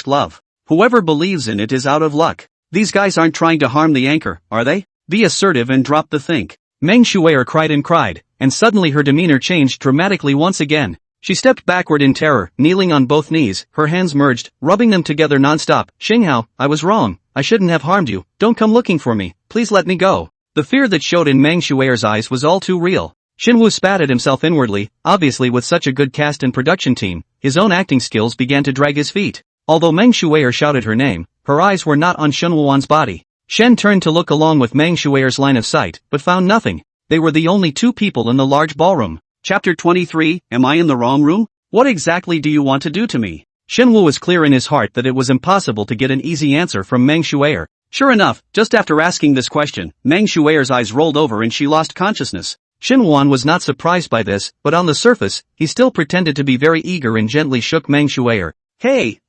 love? Whoever believes in it is out of luck. These guys aren't trying to harm the anchor, are they? Be assertive and drop the think. Meng Shuier cried, and suddenly her demeanor changed dramatically once again. She stepped backward in terror, kneeling on both knees, her hands merged, rubbing them together non-stop. Xinghao, I was wrong. I shouldn't have harmed you. Don't come looking for me. Please let me go. The fear that showed in Meng Shuier's eyes was all too real. Xinwu spat at himself inwardly. Obviously, with such a good cast and production team, his own acting skills began to drag his feet. Although Meng Shuier shouted her name, her eyes were not on Shen Wuan's body. Shen turned to look along with Meng Shuier's line of sight, but found nothing. They were the only two people in the large ballroom. Chapter 23, Am I in the wrong room? What exactly do you want to do to me? Shenwu was clear in his heart that it was impossible to get an easy answer from Meng Shuier. Sure enough, just after asking this question, Meng Shuier's eyes rolled over and she lost consciousness. Shen Wuan was not surprised by this, but on the surface, he still pretended to be very eager and gently shook Meng Shuier. Hey!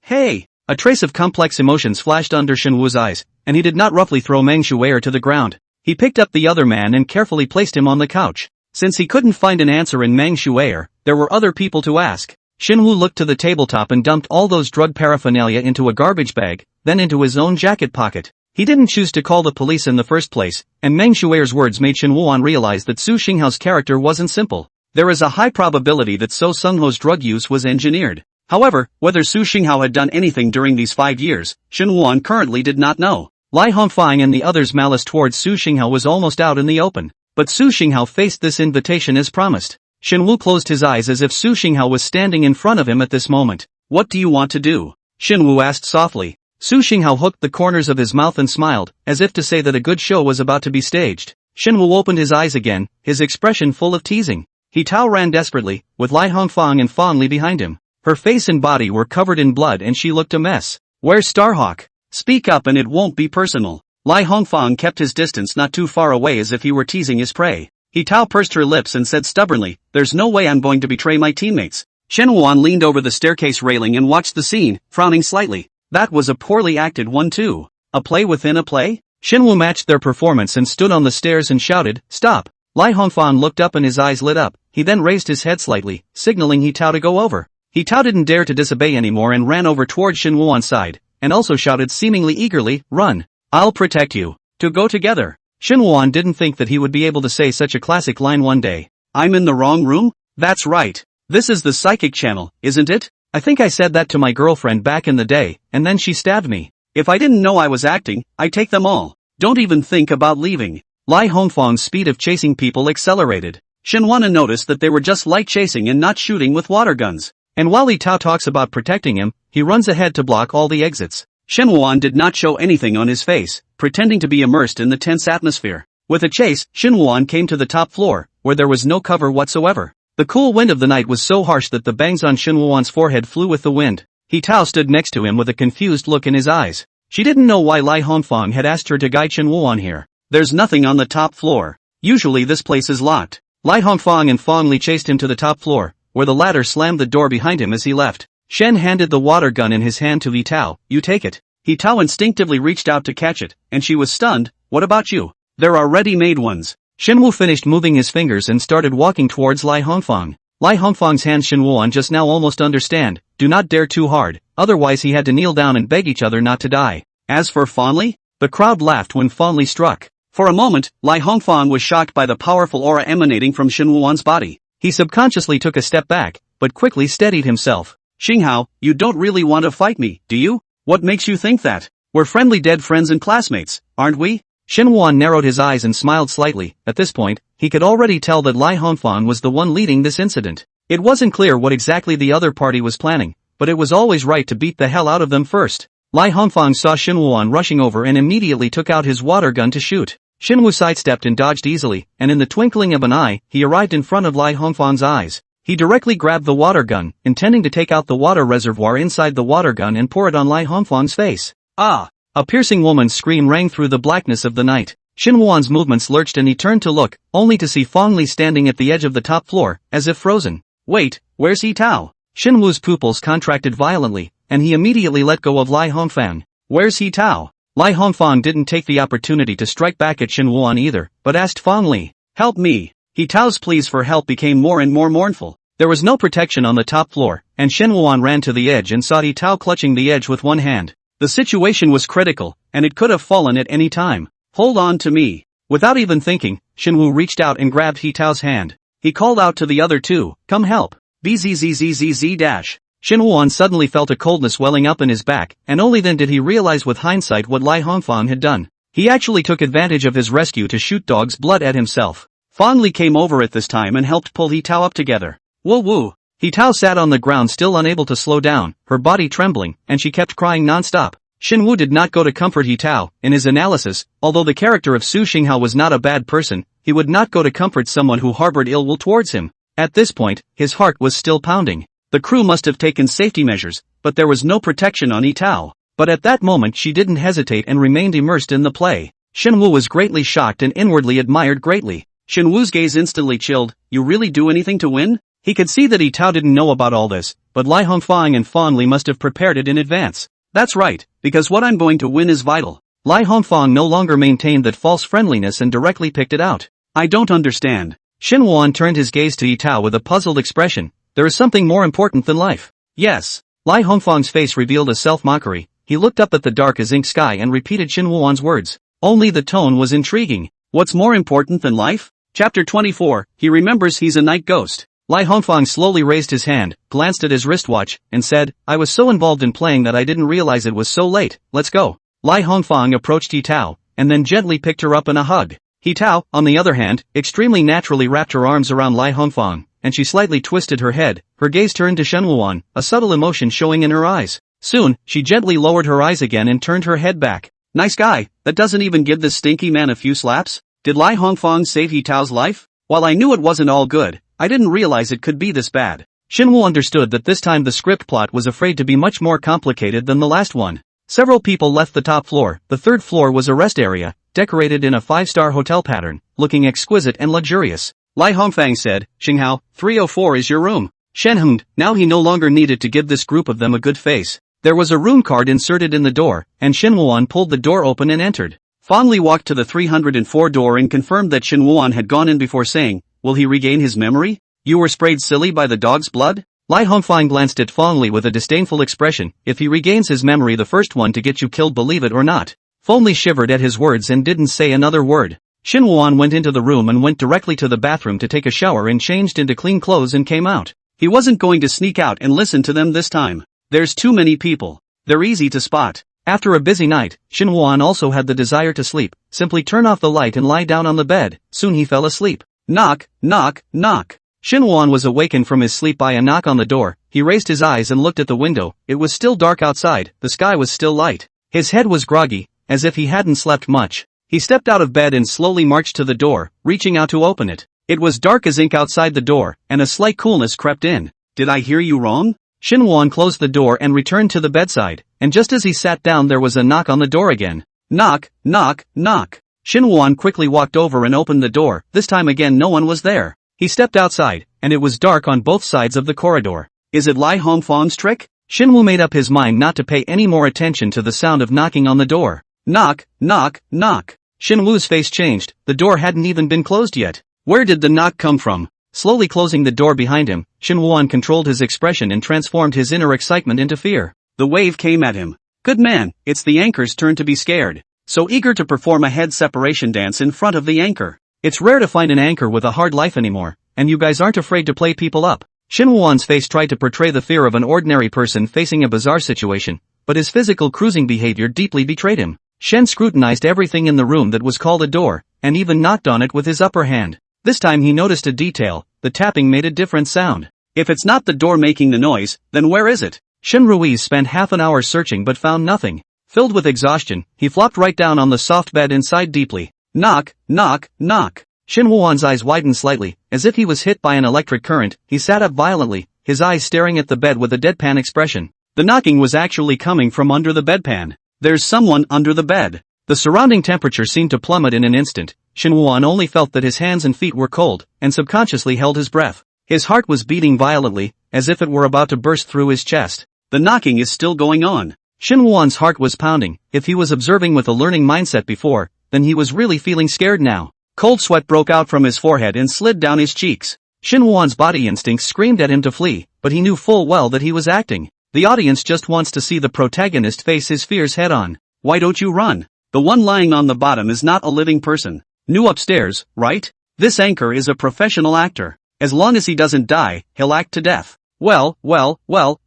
A trace of complex emotions flashed under Shen Wu's eyes, and he did not roughly throw Meng Shuier to the ground. He picked up the other man and carefully placed him on the couch. Since he couldn't find an answer in Meng Shuier, there were other people to ask. Shenwu looked to the tabletop and dumped all those drug paraphernalia into a garbage bag, then into his own jacket pocket. He didn't choose to call the police in the first place, and Meng Shuier's words made Shen Wuan realize that Su Xinghao's character wasn't simple. There is a high probability that So Sungho's drug use was engineered. However, whether Su Xinghao had done anything during these 5 years, Shen Wuan currently did not know. Lai Hongfang and the others' malice towards Su Xinghao was almost out in the open. But Su Xinghao faced this invitation as promised. Shen Wu closed his eyes as if Su Xinghao was standing in front of him at this moment. What do you want to do? Shen Wu asked softly. Su Xinghao hooked the corners of his mouth and smiled, as if to say that a good show was about to be staged. Shen Wu opened his eyes again, his expression full of teasing. He Tao ran desperately, with Lai Hongfang and Fang Li behind him. Her face and body were covered in blood and she looked a mess. Where's Starhawk? Speak up and it won't be personal. Lai Hongfang kept his distance not too far away as if he were teasing his prey. He Tao pursed her lips and said stubbornly, There's no way I'm going to betray my teammates. Shen Wuan leaned over the staircase railing and watched the scene, frowning slightly. That was a poorly acted one too. A play within a play? Shen Wu matched their performance and stood on the stairs and shouted, Stop! Lai Hongfang looked up and his eyes lit up. He then raised his head slightly, signaling He Tao to go over. He Tao didn't dare to disobey anymore and ran over toward Shen Wuan's side, and also shouted seemingly eagerly, Run! I'll protect you. To go together. Shen Wuan didn't think that he would be able to say such a classic line one day. I'm in the wrong room? That's right. This is the psychic channel, isn't it? I think I said that to my girlfriend back in the day, and then she stabbed me. If I didn't know I was acting, I'd take them all. Don't even think about leaving. Lai Hongfang's speed of chasing people accelerated. Shen Wuan noticed that they were just light chasing and not shooting with water guns. And while Li Tao talks about protecting him, he runs ahead to block all the exits. Shen Wuan did not show anything on his face, pretending to be immersed in the tense atmosphere. With a chase, Shen Wuan came to the top floor, where there was no cover whatsoever. The cool wind of the night was so harsh that the bangs on Shen Wuan's forehead flew with the wind. He Tao stood next to him with a confused look in his eyes. She didn't know why Lai Hongfang had asked her to guide Shen Wuan here. There's nothing on the top floor. Usually this place is locked. Lai Hongfang and Fang Li chased him to the top floor, where the latter slammed the door behind him as he left. Shen handed the water gun in his hand to He Tao. You take it. He Tao instinctively reached out to catch it, and she was stunned. What about you? There are ready-made ones. Shen Wu finished moving his fingers and started walking towards Lai Hongfang. Lai Hongfang's hands Shen Wuan just now almost understand. Do not dare too hard, otherwise he had to kneel down and beg each other not to die. As for Fang Li, the crowd laughed when Fang Li struck. For a moment, Lai Hongfang was shocked by the powerful aura emanating from Shen Wuan's body. He subconsciously took a step back, but quickly steadied himself. Xinghao, you don't really want to fight me, do you? What makes you think that? We're friendly dead friends and classmates, aren't we? Shen Wuan narrowed his eyes and smiled slightly. At this point, he could already tell that Lai Hongfang was the one leading this incident. It wasn't clear what exactly the other party was planning, but it was always right to beat the hell out of them first. Lai Hongfang saw Shen Wuan rushing over and immediately took out his water gun to shoot. Shen Wu sidestepped and dodged easily, and in the twinkling of an eye, he arrived in front of Lai Hongfang's eyes. He directly grabbed the water gun, intending to take out the water reservoir inside the water gun and pour it on Lai Hongfang's face. Ah! A piercing woman's scream rang through the blackness of the night. Shin Wuan's movements lurched and he turned to look, only to see Fong Li standing at the edge of the top floor, as if frozen. Wait, where's He Tao? Shin Wu's pupils contracted violently, and he immediately let go of Lai Hongfang. Where's He Tao? Lai Hongfang didn't take the opportunity to strike back at Shin Wuan either, but asked Fong Li, help me. He Tao's pleas for help became more and more mournful. There was no protection on the top floor, and Shin Wuan ran to the edge and saw He Tao clutching the edge with one hand. The situation was critical, and it could have fallen at any time. Hold on to me. Without even thinking, Shin Wu reached out and grabbed He Tao's hand. He called out to the other two, come help. Bzzzzz. Shin Wuan suddenly felt a coldness welling up in his back, and only then did he realize with hindsight what Lai Hongfang had done. He actually took advantage of his rescue to shoot dog's blood at himself. Fong Li came over at this time and helped pull He Tao up together. Woo woo. He Tao sat on the ground still unable to slow down, her body trembling, and she kept crying non-stop. Shin Wu did not go to comfort He Tao. In his analysis, although the character of Su Xinghao was not a bad person, he would not go to comfort someone who harbored ill will towards him. At this point, his heart was still pounding. The crew must have taken safety measures, but there was no protection on He Tao. But at that moment she didn't hesitate and remained immersed in the play. Shin Wu was greatly shocked and inwardly admired greatly. Shin Wu's gaze instantly chilled. You really do anything to win? He could see that He Tao didn't know about all this, but Lai Hongfang and Fong Li must have prepared it in advance. That's right, because what I'm going to win is vital. Lai Hongfang no longer maintained that false friendliness and directly picked it out. I don't understand. Shin Wuan turned his gaze to He Tao with a puzzled expression. There is something more important than life. Yes. Lai Hongfang's face revealed a self-mockery. He looked up at the dark as ink sky and repeated Shin Wuan's words. Only the tone was intriguing. What's more important than life? Chapter 24, he remembers he's a night ghost. Lai Hongfang slowly raised his hand, glanced at his wristwatch, and said, I was so involved in playing that I didn't realize it was so late, let's go. Lai Hongfang approached He Tao, and then gently picked her up in a hug. He Tao, on the other hand, extremely naturally wrapped her arms around Lai Hongfang, and she slightly twisted her head, her gaze turned to Shen Wuan, a subtle emotion showing in her eyes. Soon, she gently lowered her eyes again and turned her head back. Nice guy, that doesn't even give this stinky man a few slaps? Did Lai Hongfang save He Tao's life? While I knew it wasn't all good, I didn't realize it could be this bad. Shin Wu understood that this time the script plot was afraid to be much more complicated than the last one. Several people left the top floor. The third floor was a rest area, decorated in a 5-star hotel pattern, looking exquisite and luxurious. Lai Hongfang said, Xinghao, 304 is your room. Shen hummed. Now he no longer needed to give this group of them a good face. There was a room card inserted in the door, and Shin Wuan pulled the door open and entered. Fong Li walked to the 304 door and confirmed that Shin Wuan had gone in before saying, will he regain his memory? You were sprayed silly by the dog's blood? Lai Hongfang glanced at Fong Li with a disdainful expression. If he regains his memory, the first one to get you killed, believe it or not. Fong Li shivered at his words and didn't say another word. Shin Wuan went into the room and went directly to the bathroom to take a shower and changed into clean clothes and came out. He wasn't going to sneak out and listen to them this time. There's too many people. They're easy to spot. After a busy night, Shin Wuan also had the desire to sleep. Simply turn off the light and lie down on the bed. Soon he fell asleep. Knock, knock, knock. Shin Wuan was awakened from his sleep by a knock on the door. He raised his eyes and looked at the window. It was still dark outside, the sky was still light. His head was groggy, as if he hadn't slept much. He stepped out of bed and slowly marched to the door, reaching out to open it. It was dark as ink outside the door, and a slight coolness crept in. Did I hear you wrong? Shin Wuan closed the door and returned to the bedside, and just as he sat down there was a knock on the door again. Knock, knock, knock. Shin Wuan quickly walked over and opened the door. This time again no one was there. He stepped outside, and it was dark on both sides of the corridor. Is it Lai Hongfang's trick? Shin Wu made up his mind not to pay any more attention to the sound of knocking on the door. Knock, knock, knock. Shin Wu's face changed. The door hadn't even been closed yet. Where did the knock come from? Slowly closing the door behind him, Shin Wuan controlled his expression and transformed his inner excitement into fear. The wave came at him. Good man, it's the anchor's turn to be scared. So eager to perform a head separation dance in front of the anchor. It's rare to find an anchor with a hard life anymore, and you guys aren't afraid to play people up. Shin Wuan's face tried to portray the fear of an ordinary person facing a bizarre situation, but his physical cruising behavior deeply betrayed him. Shen scrutinized everything in the room that was called a door, and even knocked on it with his upper hand. This time he noticed a detail. The tapping made a different sound. If it's not the door making the noise, then where is it? Shen Ruiz spent half an hour searching but found nothing. Filled with exhaustion, he flopped right down on the soft bed and sighed deeply. Knock, knock, knock. Shin Wuan's eyes widened slightly, as if he was hit by an electric current. He sat up violently, his eyes staring at the bed with a deadpan expression. The knocking was actually coming from under the bedpan. There's someone under the bed. The surrounding temperature seemed to plummet in an instant. Shin Woo-won only felt that his hands and feet were cold, and subconsciously held his breath. His heart was beating violently, as if it were about to burst through his chest. The knocking is still going on. Shin Woo-won's heart was pounding. If he was observing with a learning mindset before, then he was really feeling scared now. Cold sweat broke out from his forehead and slid down his cheeks. Shin Woo-won's body instincts screamed at him to flee, but he knew full well that he was acting. The audience just wants to see the protagonist face his fears head-on. Why don't you run? The one lying on the bottom is not a living person. New upstairs, right? This anchor is a professional actor. As long as he doesn't die, he'll act to death. Well,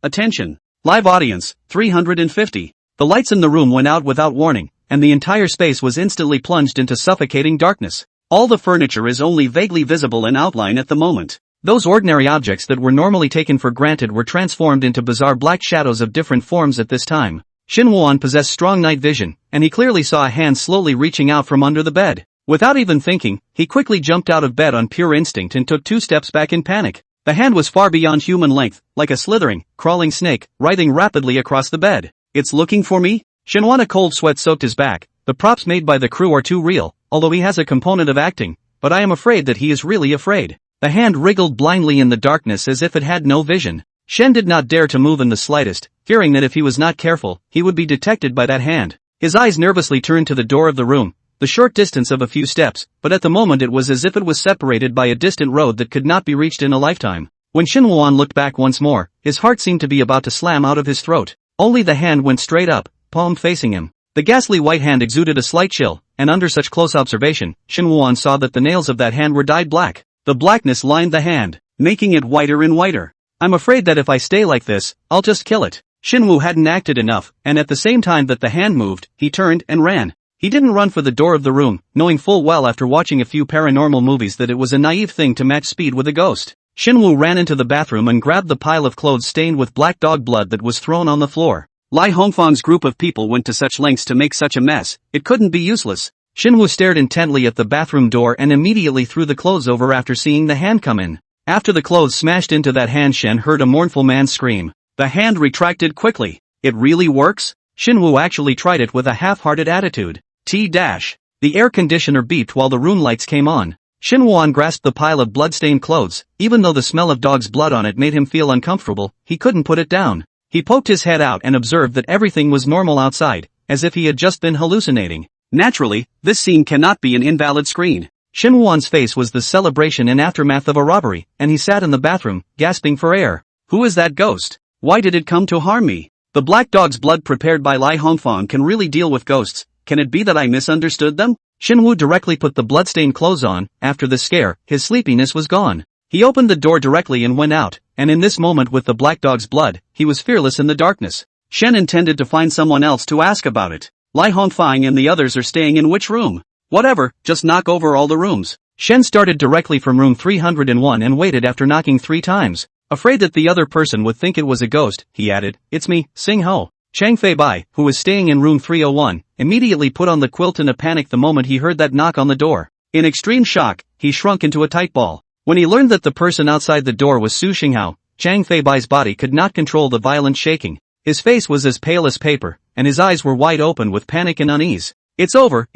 attention. Live audience, 350. The lights in the room went out without warning, and the entire space was instantly plunged into suffocating darkness. All the furniture is only vaguely visible in outline at the moment. Those ordinary objects that were normally taken for granted were transformed into bizarre black shadows of different forms at this time. Shin Woo-won possessed strong night vision, and he clearly saw a hand slowly reaching out from under the bed. Without even thinking, he quickly jumped out of bed on pure instinct and took 2 steps back in panic. The hand was far beyond human length, like a slithering, crawling snake, writhing rapidly across the bed. It's looking for me? Shin Woo-won, a cold sweat soaked his back. The props made by the crew are too real, although he has a component of acting, but I am afraid that he is really afraid. The hand wriggled blindly in the darkness as if it had no vision. Shen did not dare to move in the slightest, fearing that if he was not careful, he would be detected by that hand. His eyes nervously turned to the door of the room, the short distance of a few steps, but at the moment it was as if it was separated by a distant road that could not be reached in a lifetime. When Shin Woo-won looked back once more, his heart seemed to be about to slam out of his throat. Only the hand went straight up, palm facing him. The ghastly white hand exuded a slight chill, and under such close observation, Shin Woo-won saw that the nails of that hand were dyed black. The blackness lined the hand, making it whiter and whiter. I'm afraid that if I stay like this, I'll just kill it. Shin Woo hadn't acted enough, and at the same time that the hand moved, he turned and ran. He didn't run for the door of the room, knowing full well after watching a few paranormal movies that it was a naive thing to match speed with a ghost. Shin Woo ran into the bathroom and grabbed the pile of clothes stained with black dog blood that was thrown on the floor. Lai Hongfang's group of people went to such lengths to make such a mess, it couldn't be useless. Shin Woo stared intently at the bathroom door and immediately threw the clothes over after seeing the hand come in. After the clothes smashed into that hand, Shen heard a mournful man scream. The hand retracted quickly. It really works? Shin Woo actually tried it with a half-hearted attitude. The air conditioner beeped while the room lights came on. Shin Woo-won grasped the pile of blood-stained clothes. Even though the smell of dog's blood on it made him feel uncomfortable, he couldn't put it down. He poked his head out and observed that everything was normal outside, as if he had just been hallucinating. Naturally, this scene cannot be an invalid screen. Shin Woo-won's face was the celebration and aftermath of a robbery, and he sat in the bathroom, gasping for air. Who is that ghost? Why did it come to harm me? The black dog's blood prepared by Lai Hongfang can really deal with ghosts. Can it be that I misunderstood them? Shin Woo directly put the bloodstained clothes on. After the scare, his sleepiness was gone. He opened the door directly and went out, and in this moment with the black dog's blood, he was fearless in the darkness. Shen intended to find someone else to ask about it. Lai Hongfang and the others are staying in which room? Whatever, just knock over all the rooms. Shen started directly from room 301 and waited after knocking 3 times. Afraid that the other person would think it was a ghost, he added, "It's me, Sing Ho." Chang Fei-bai, who was staying in room 301, immediately put on the quilt in a panic the moment he heard that knock on the door. In extreme shock, he shrunk into a tight ball. When he learned that the person outside the door was Su Xinghao, Chang Fei-bai's body could not control the violent shaking. His face was as pale as paper, and his eyes were wide open with panic and unease. It's over.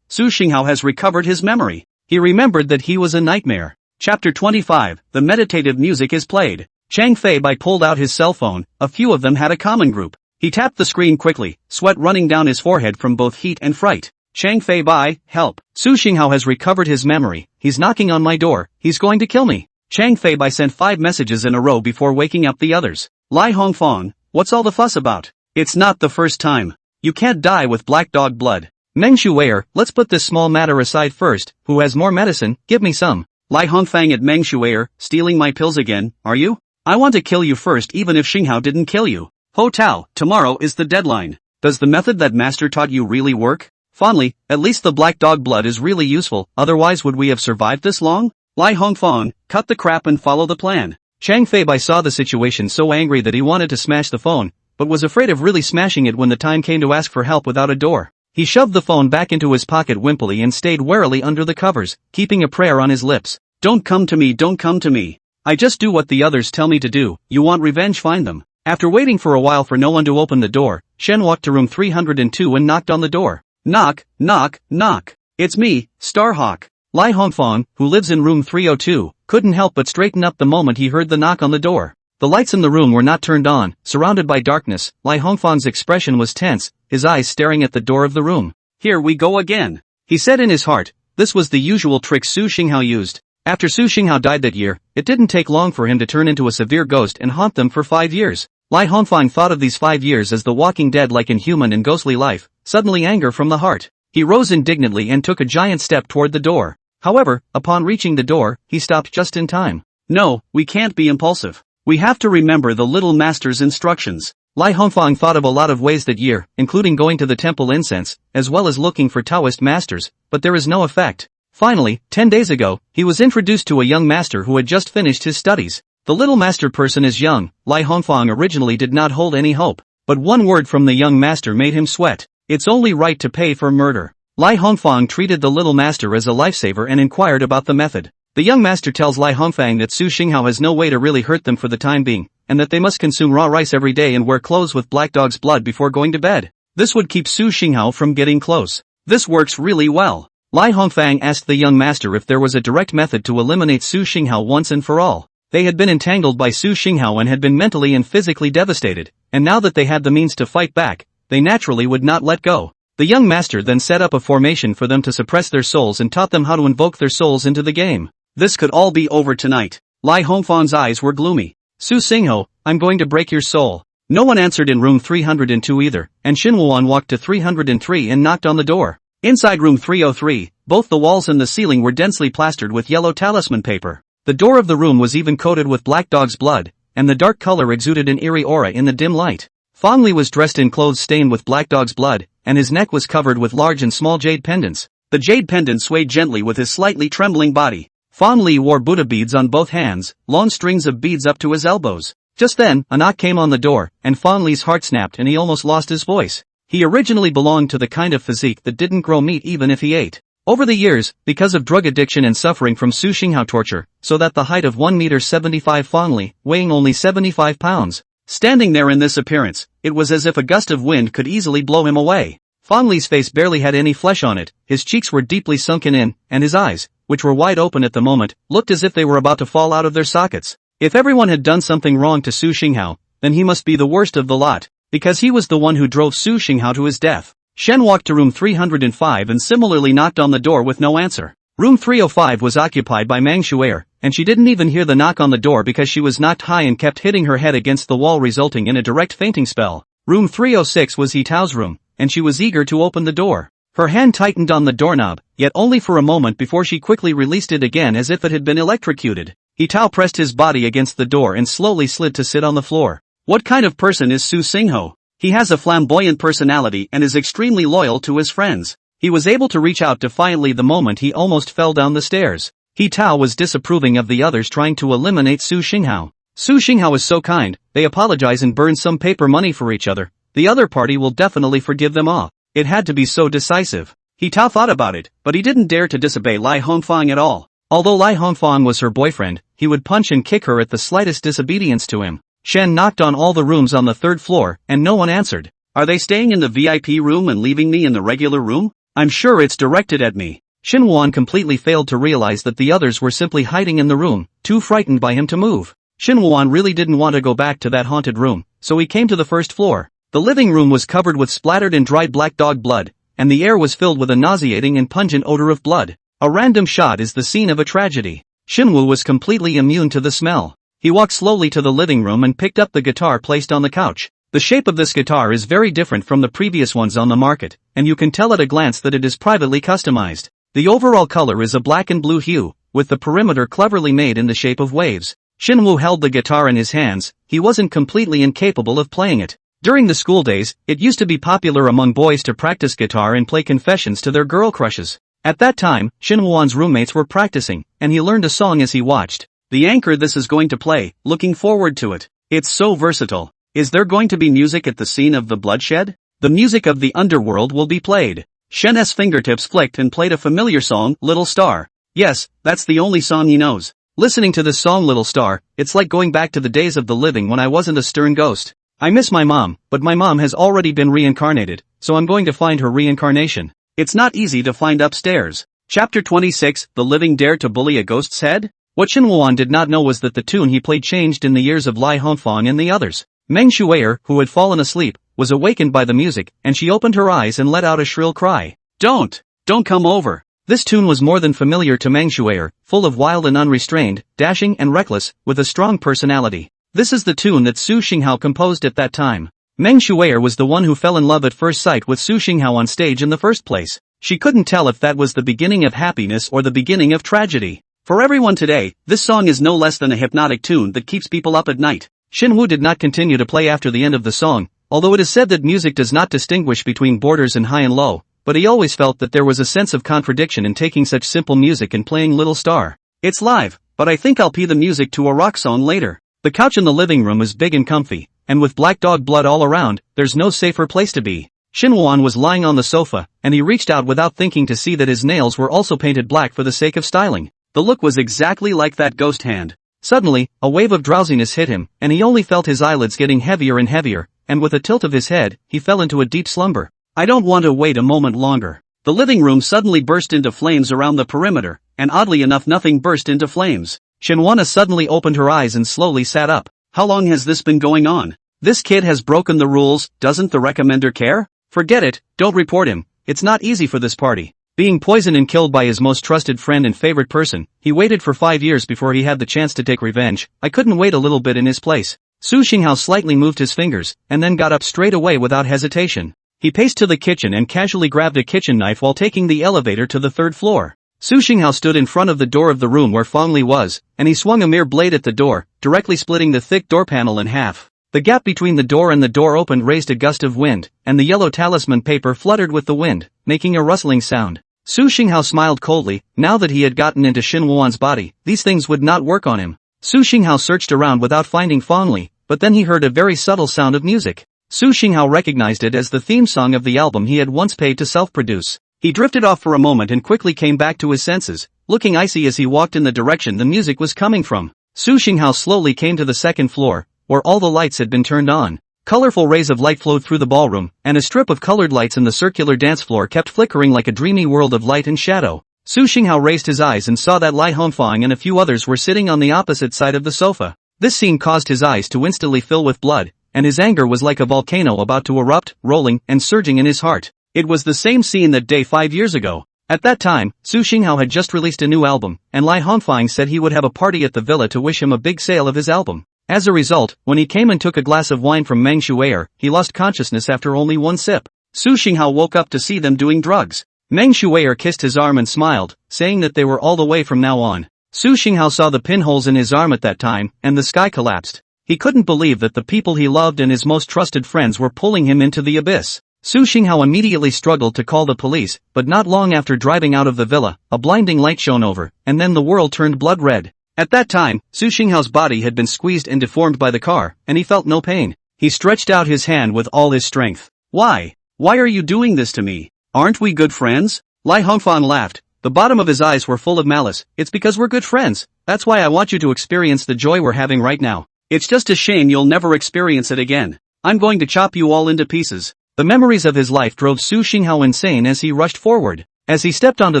Su Xinghao has recovered his memory. He remembered that he was a nightmare. Chapter 25, the meditative music is played. Chang Fei-bai pulled out his cell phone. A few of them had a common group. He tapped the screen quickly, sweat running down his forehead from both heat and fright. Chang Fei-bai, help. Su Xinghao has recovered his memory. He's knocking on my door. He's going to kill me. Chang Fei-bai sent 5 messages in a row before waking up the others. Lai Hongfang, what's all the fuss about? It's not the first time. You can't die with black dog blood. Meng Shuier, let's put this small matter aside first. Who has more medicine? Give me some. Lai Hongfang at Meng Shuier, stealing my pills again, are you? I want to kill you first even if Xinghao didn't kill you. Ho Tao, tomorrow is the deadline. Does the method that master taught you really work? Fondly, at least the black dog blood is really useful, otherwise would we have survived this long? Lai Hongfang, cut the crap and follow the plan. Chang Fei-bai saw the situation so angry that he wanted to smash the phone, but was afraid of really smashing it when the time came to ask for help without a door. He shoved the phone back into his pocket wimpily and stayed warily under the covers, keeping a prayer on his lips. Don't come to me, don't come to me. I just do what the others tell me to do. You want revenge, find them. After waiting for a while for no one to open the door, Shen walked to room 302 and knocked on the door. Knock, knock, knock. It's me, Starhawk. Lai Hongfang, who lives in room 302, couldn't help but straighten up the moment he heard the knock on the door. The lights in the room were not turned on. Surrounded by darkness, Lai Hongfang's expression was tense, his eyes staring at the door of the room. "Here we go again," he said in his heart. This was the usual trick Su Xinghao used. After Su Xinghao died that year, it didn't take long for him to turn into a severe ghost and haunt them for 5 years. Lai Hongfang thought of these 5 years as the walking dead like in human and ghostly life, suddenly anger from the heart. He rose indignantly and took a giant step toward the door. However, upon reaching the door, he stopped just in time. "No, we can't be impulsive. We have to remember the little master's instructions." Lai Hongfang thought of a lot of ways that year, including going to the temple incense, as well as looking for Taoist masters, but there is no effect. Finally, 10 days ago, he was introduced to a young master who had just finished his studies. The little master person is young. Lai Hongfang originally did not hold any hope, but one word from the young master made him sweat. "It's only right to pay for murder." Lai Hongfang treated the little master as a lifesaver and inquired about the method. The young master tells Lai Hongfang that Su Xinghao has no way to really hurt them for the time being, and that they must consume raw rice every day and wear clothes with black dog's blood before going to bed. This would keep Su Xinghao from getting close. This works really well. Lai Hongfang asked the young master if there was a direct method to eliminate Su Xinghao once and for all. They had been entangled by Su Xinghao and had been mentally and physically devastated, and now that they had the means to fight back, they naturally would not let go. The young master then set up a formation for them to suppress their souls and taught them how to invoke their souls into the game. This could all be over tonight. Lai Hongfang's eyes were gloomy. "Su Xinghao, I'm going to break your soul." No one answered in room 302 either, and Xin Wuan walked to 303 and knocked on the door. Inside room 303, both the walls and the ceiling were densely plastered with yellow talisman paper. The door of the room was even coated with black dog's blood, and the dark color exuded an eerie aura in the dim light. Fang Li was dressed in clothes stained with black dog's blood, and his neck was covered with large and small jade pendants. The jade pendants swayed gently with his slightly trembling body. Fang Li wore Buddha beads on both hands, long strings of beads up to his elbows. Just then, a knock came on the door, and Fang Li's heart snapped and he almost lost his voice. He originally belonged to the kind of physique that didn't grow meat even if he ate. Over the years, because of drug addiction and suffering from Su Xinghao torture, so that the height of 1 meter 75 Fang Li, weighing only 75 pounds. Standing there in this appearance, it was as if a gust of wind could easily blow him away. Fang Li's face barely had any flesh on it, his cheeks were deeply sunken in, and his eyes, which were wide open at the moment, looked as if they were about to fall out of their sockets. If everyone had done something wrong to Su Xinghao, then he must be the worst of the lot, because he was the one who drove Su Xinghao to his death. Shen walked to room 305 and similarly knocked on the door with no answer. Room 305 was occupied by Mang Shuer, and she didn't even hear the knock on the door because she was knocked high and kept hitting her head against the wall, resulting in a direct fainting spell. Room 306 was He Tao's room, and she was eager to open the door. Her hand tightened on the doorknob, yet only for a moment before she quickly released it again as if it had been electrocuted. He Tao pressed his body against the door and slowly slid to sit on the floor. What kind of person is Su Xinghao? He has a flamboyant personality and is extremely loyal to his friends. He was able to reach out defiantly the moment he almost fell down the stairs. He Tao was disapproving of the others trying to eliminate Su Xinghao. Su Xinghao is so kind, they apologize and burn some paper money for each other. The other party will definitely forgive them all. It had to be so decisive. He Tao thought about it, but he didn't dare to disobey Lai Hongfang at all. Although Lai Hongfang was her boyfriend, he would punch and kick her at the slightest disobedience to him. Shen knocked on all the rooms on the 3rd floor, and no one answered. Are they staying in the VIP room and leaving me in the regular room? I'm sure it's directed at me. Xin Wuan completely failed to realize that the others were simply hiding in the room, too frightened by him to move. Xin Wuan really didn't want to go back to that haunted room, so he came to the 1st floor. The living room was covered with splattered and dried black dog blood, and the air was filled with a nauseating and pungent odor of blood. A random shot is the scene of a tragedy. Xinwu was completely immune to the smell. He walked slowly to the living room and picked up the guitar placed on the couch. The shape of this guitar is very different from the previous ones on the market, and you can tell at a glance that it is privately customized. The overall color is a black and blue hue, with the perimeter cleverly made in the shape of waves. Xinwu held the guitar in his hands. He wasn't completely incapable of playing it. During the school days, it used to be popular among boys to practice guitar and play confessions to their girl crushes. At that time, Xinwuan's roommates were practicing, and he learned a song as he watched. The anchor this is going to play, looking forward to it. It's so versatile. Is there going to be music at the scene of the bloodshed? The music of the underworld will be played. Shen's fingertips flicked and played a familiar song, Little Star. Yes, that's the only song he knows. Listening to this song Little Star, it's like going back to the days of the living when I wasn't a stern ghost. I miss my mom, but my mom has already been reincarnated, so I'm going to find her reincarnation. It's not easy to find upstairs. Chapter 26, The Living Dare to Bully a Ghost's Head? What Shin Woo-won did not know was that the tune he played changed in the ears of Lee Hongfang and the others. Meng Shuier, who had fallen asleep, was awakened by the music, and she opened her eyes and let out a shrill cry. Don't come over. This tune was more than familiar to Meng Shuier, full of wild and unrestrained, dashing and reckless, with a strong personality. This is the tune that Su Xinghao composed at that time. Meng Shuier was the one who fell in love at first sight with Su Xinghao on stage in the first place. She couldn't tell if that was the beginning of happiness or the beginning of tragedy. For everyone today, this song is no less than a hypnotic tune that keeps people up at night. Shin Woo did not continue to play after the end of the song, although it is said that music does not distinguish between borders and high and low, but he always felt that there was a sense of contradiction in taking such simple music and playing Little Star. It's live, but I think I'll pee the music to a rock song later. The couch in the living room is big and comfy, and with black dog blood all around, there's no safer place to be. Shin Woo-won was lying on the sofa, and he reached out without thinking to see that his nails were also painted black for the sake of styling. The look was exactly like that ghost hand. Suddenly, a wave of drowsiness hit him, and he only felt his eyelids getting heavier and heavier, and with a tilt of his head, he fell into a deep slumber. I don't want to wait a moment longer. The living room suddenly burst into flames around the perimeter, and oddly enough nothing burst into flames. Shinwana suddenly opened her eyes and slowly sat up. How long has this been going on? This kid has broken the rules, doesn't the recommender care? Forget it, don't report him, it's not easy for this party. Being poisoned and killed by his most trusted friend and favorite person, he waited for 5 years before he had the chance to take revenge. I couldn't wait a little bit in his place. Su Xinghao slightly moved his fingers, and then got up straight away without hesitation. He paced to the kitchen and casually grabbed a kitchen knife while taking the elevator to the 3rd floor. Su Xinghao stood in front of the door of the room where Fang Li was, and he swung a mere blade at the door, directly splitting the thick door panel in half. The gap between the door and the door opened raised a gust of wind, and the yellow talisman paper fluttered with the wind, making a rustling sound. Su Xinghao smiled coldly. Now that he had gotten into Shin Woo-won's body, these things would not work on him. Su Xinghao searched around without finding Fang Li, but then he heard a very subtle sound of music. Su Xinghao recognized it as the theme song of the album he had once paid to self-produce. He drifted off for a moment and quickly came back to his senses, looking icy as he walked in the direction the music was coming from. Su Xinghao slowly came to the 2nd floor, where all the lights had been turned on. Colorful rays of light flowed through the ballroom, and a strip of colored lights in the circular dance floor kept flickering like a dreamy world of light and shadow. Su Xinghao raised his eyes and saw that Lee Hongfang and a few others were sitting on the opposite side of the sofa. This scene caused his eyes to instantly fill with blood, and his anger was like a volcano about to erupt, rolling and surging in his heart. It was the same scene that day 5 years ago. At that time, Su Xinghao had just released a new album, and Lee Hongfang said he would have a party at the villa to wish him a big sale of his album. As a result, when he came and took a glass of wine from Meng Shuier, he lost consciousness after only one sip. Su Xinghao woke up to see them doing drugs. Meng Shuier kissed his arm and smiled, saying that they were all the way from now on. Su Xinghao saw the pinholes in his arm at that time, and the sky collapsed. He couldn't believe that the people he loved and his most trusted friends were pulling him into the abyss. Su Xinghao immediately struggled to call the police, but not long after driving out of the villa, a blinding light shone over, and then the world turned blood red. At that time, Su Xinghao's body had been squeezed and deformed by the car, and he felt no pain. He stretched out his hand with all his strength. Why? Why are you doing this to me? Aren't we good friends? Lee Hongfang laughed. The bottom of his eyes were full of malice. It's because we're good friends. That's why I want you to experience the joy we're having right now. It's just a shame you'll never experience it again. I'm going to chop you all into pieces. The memories of his life drove Su Xinghao insane as he rushed forward. As he stepped onto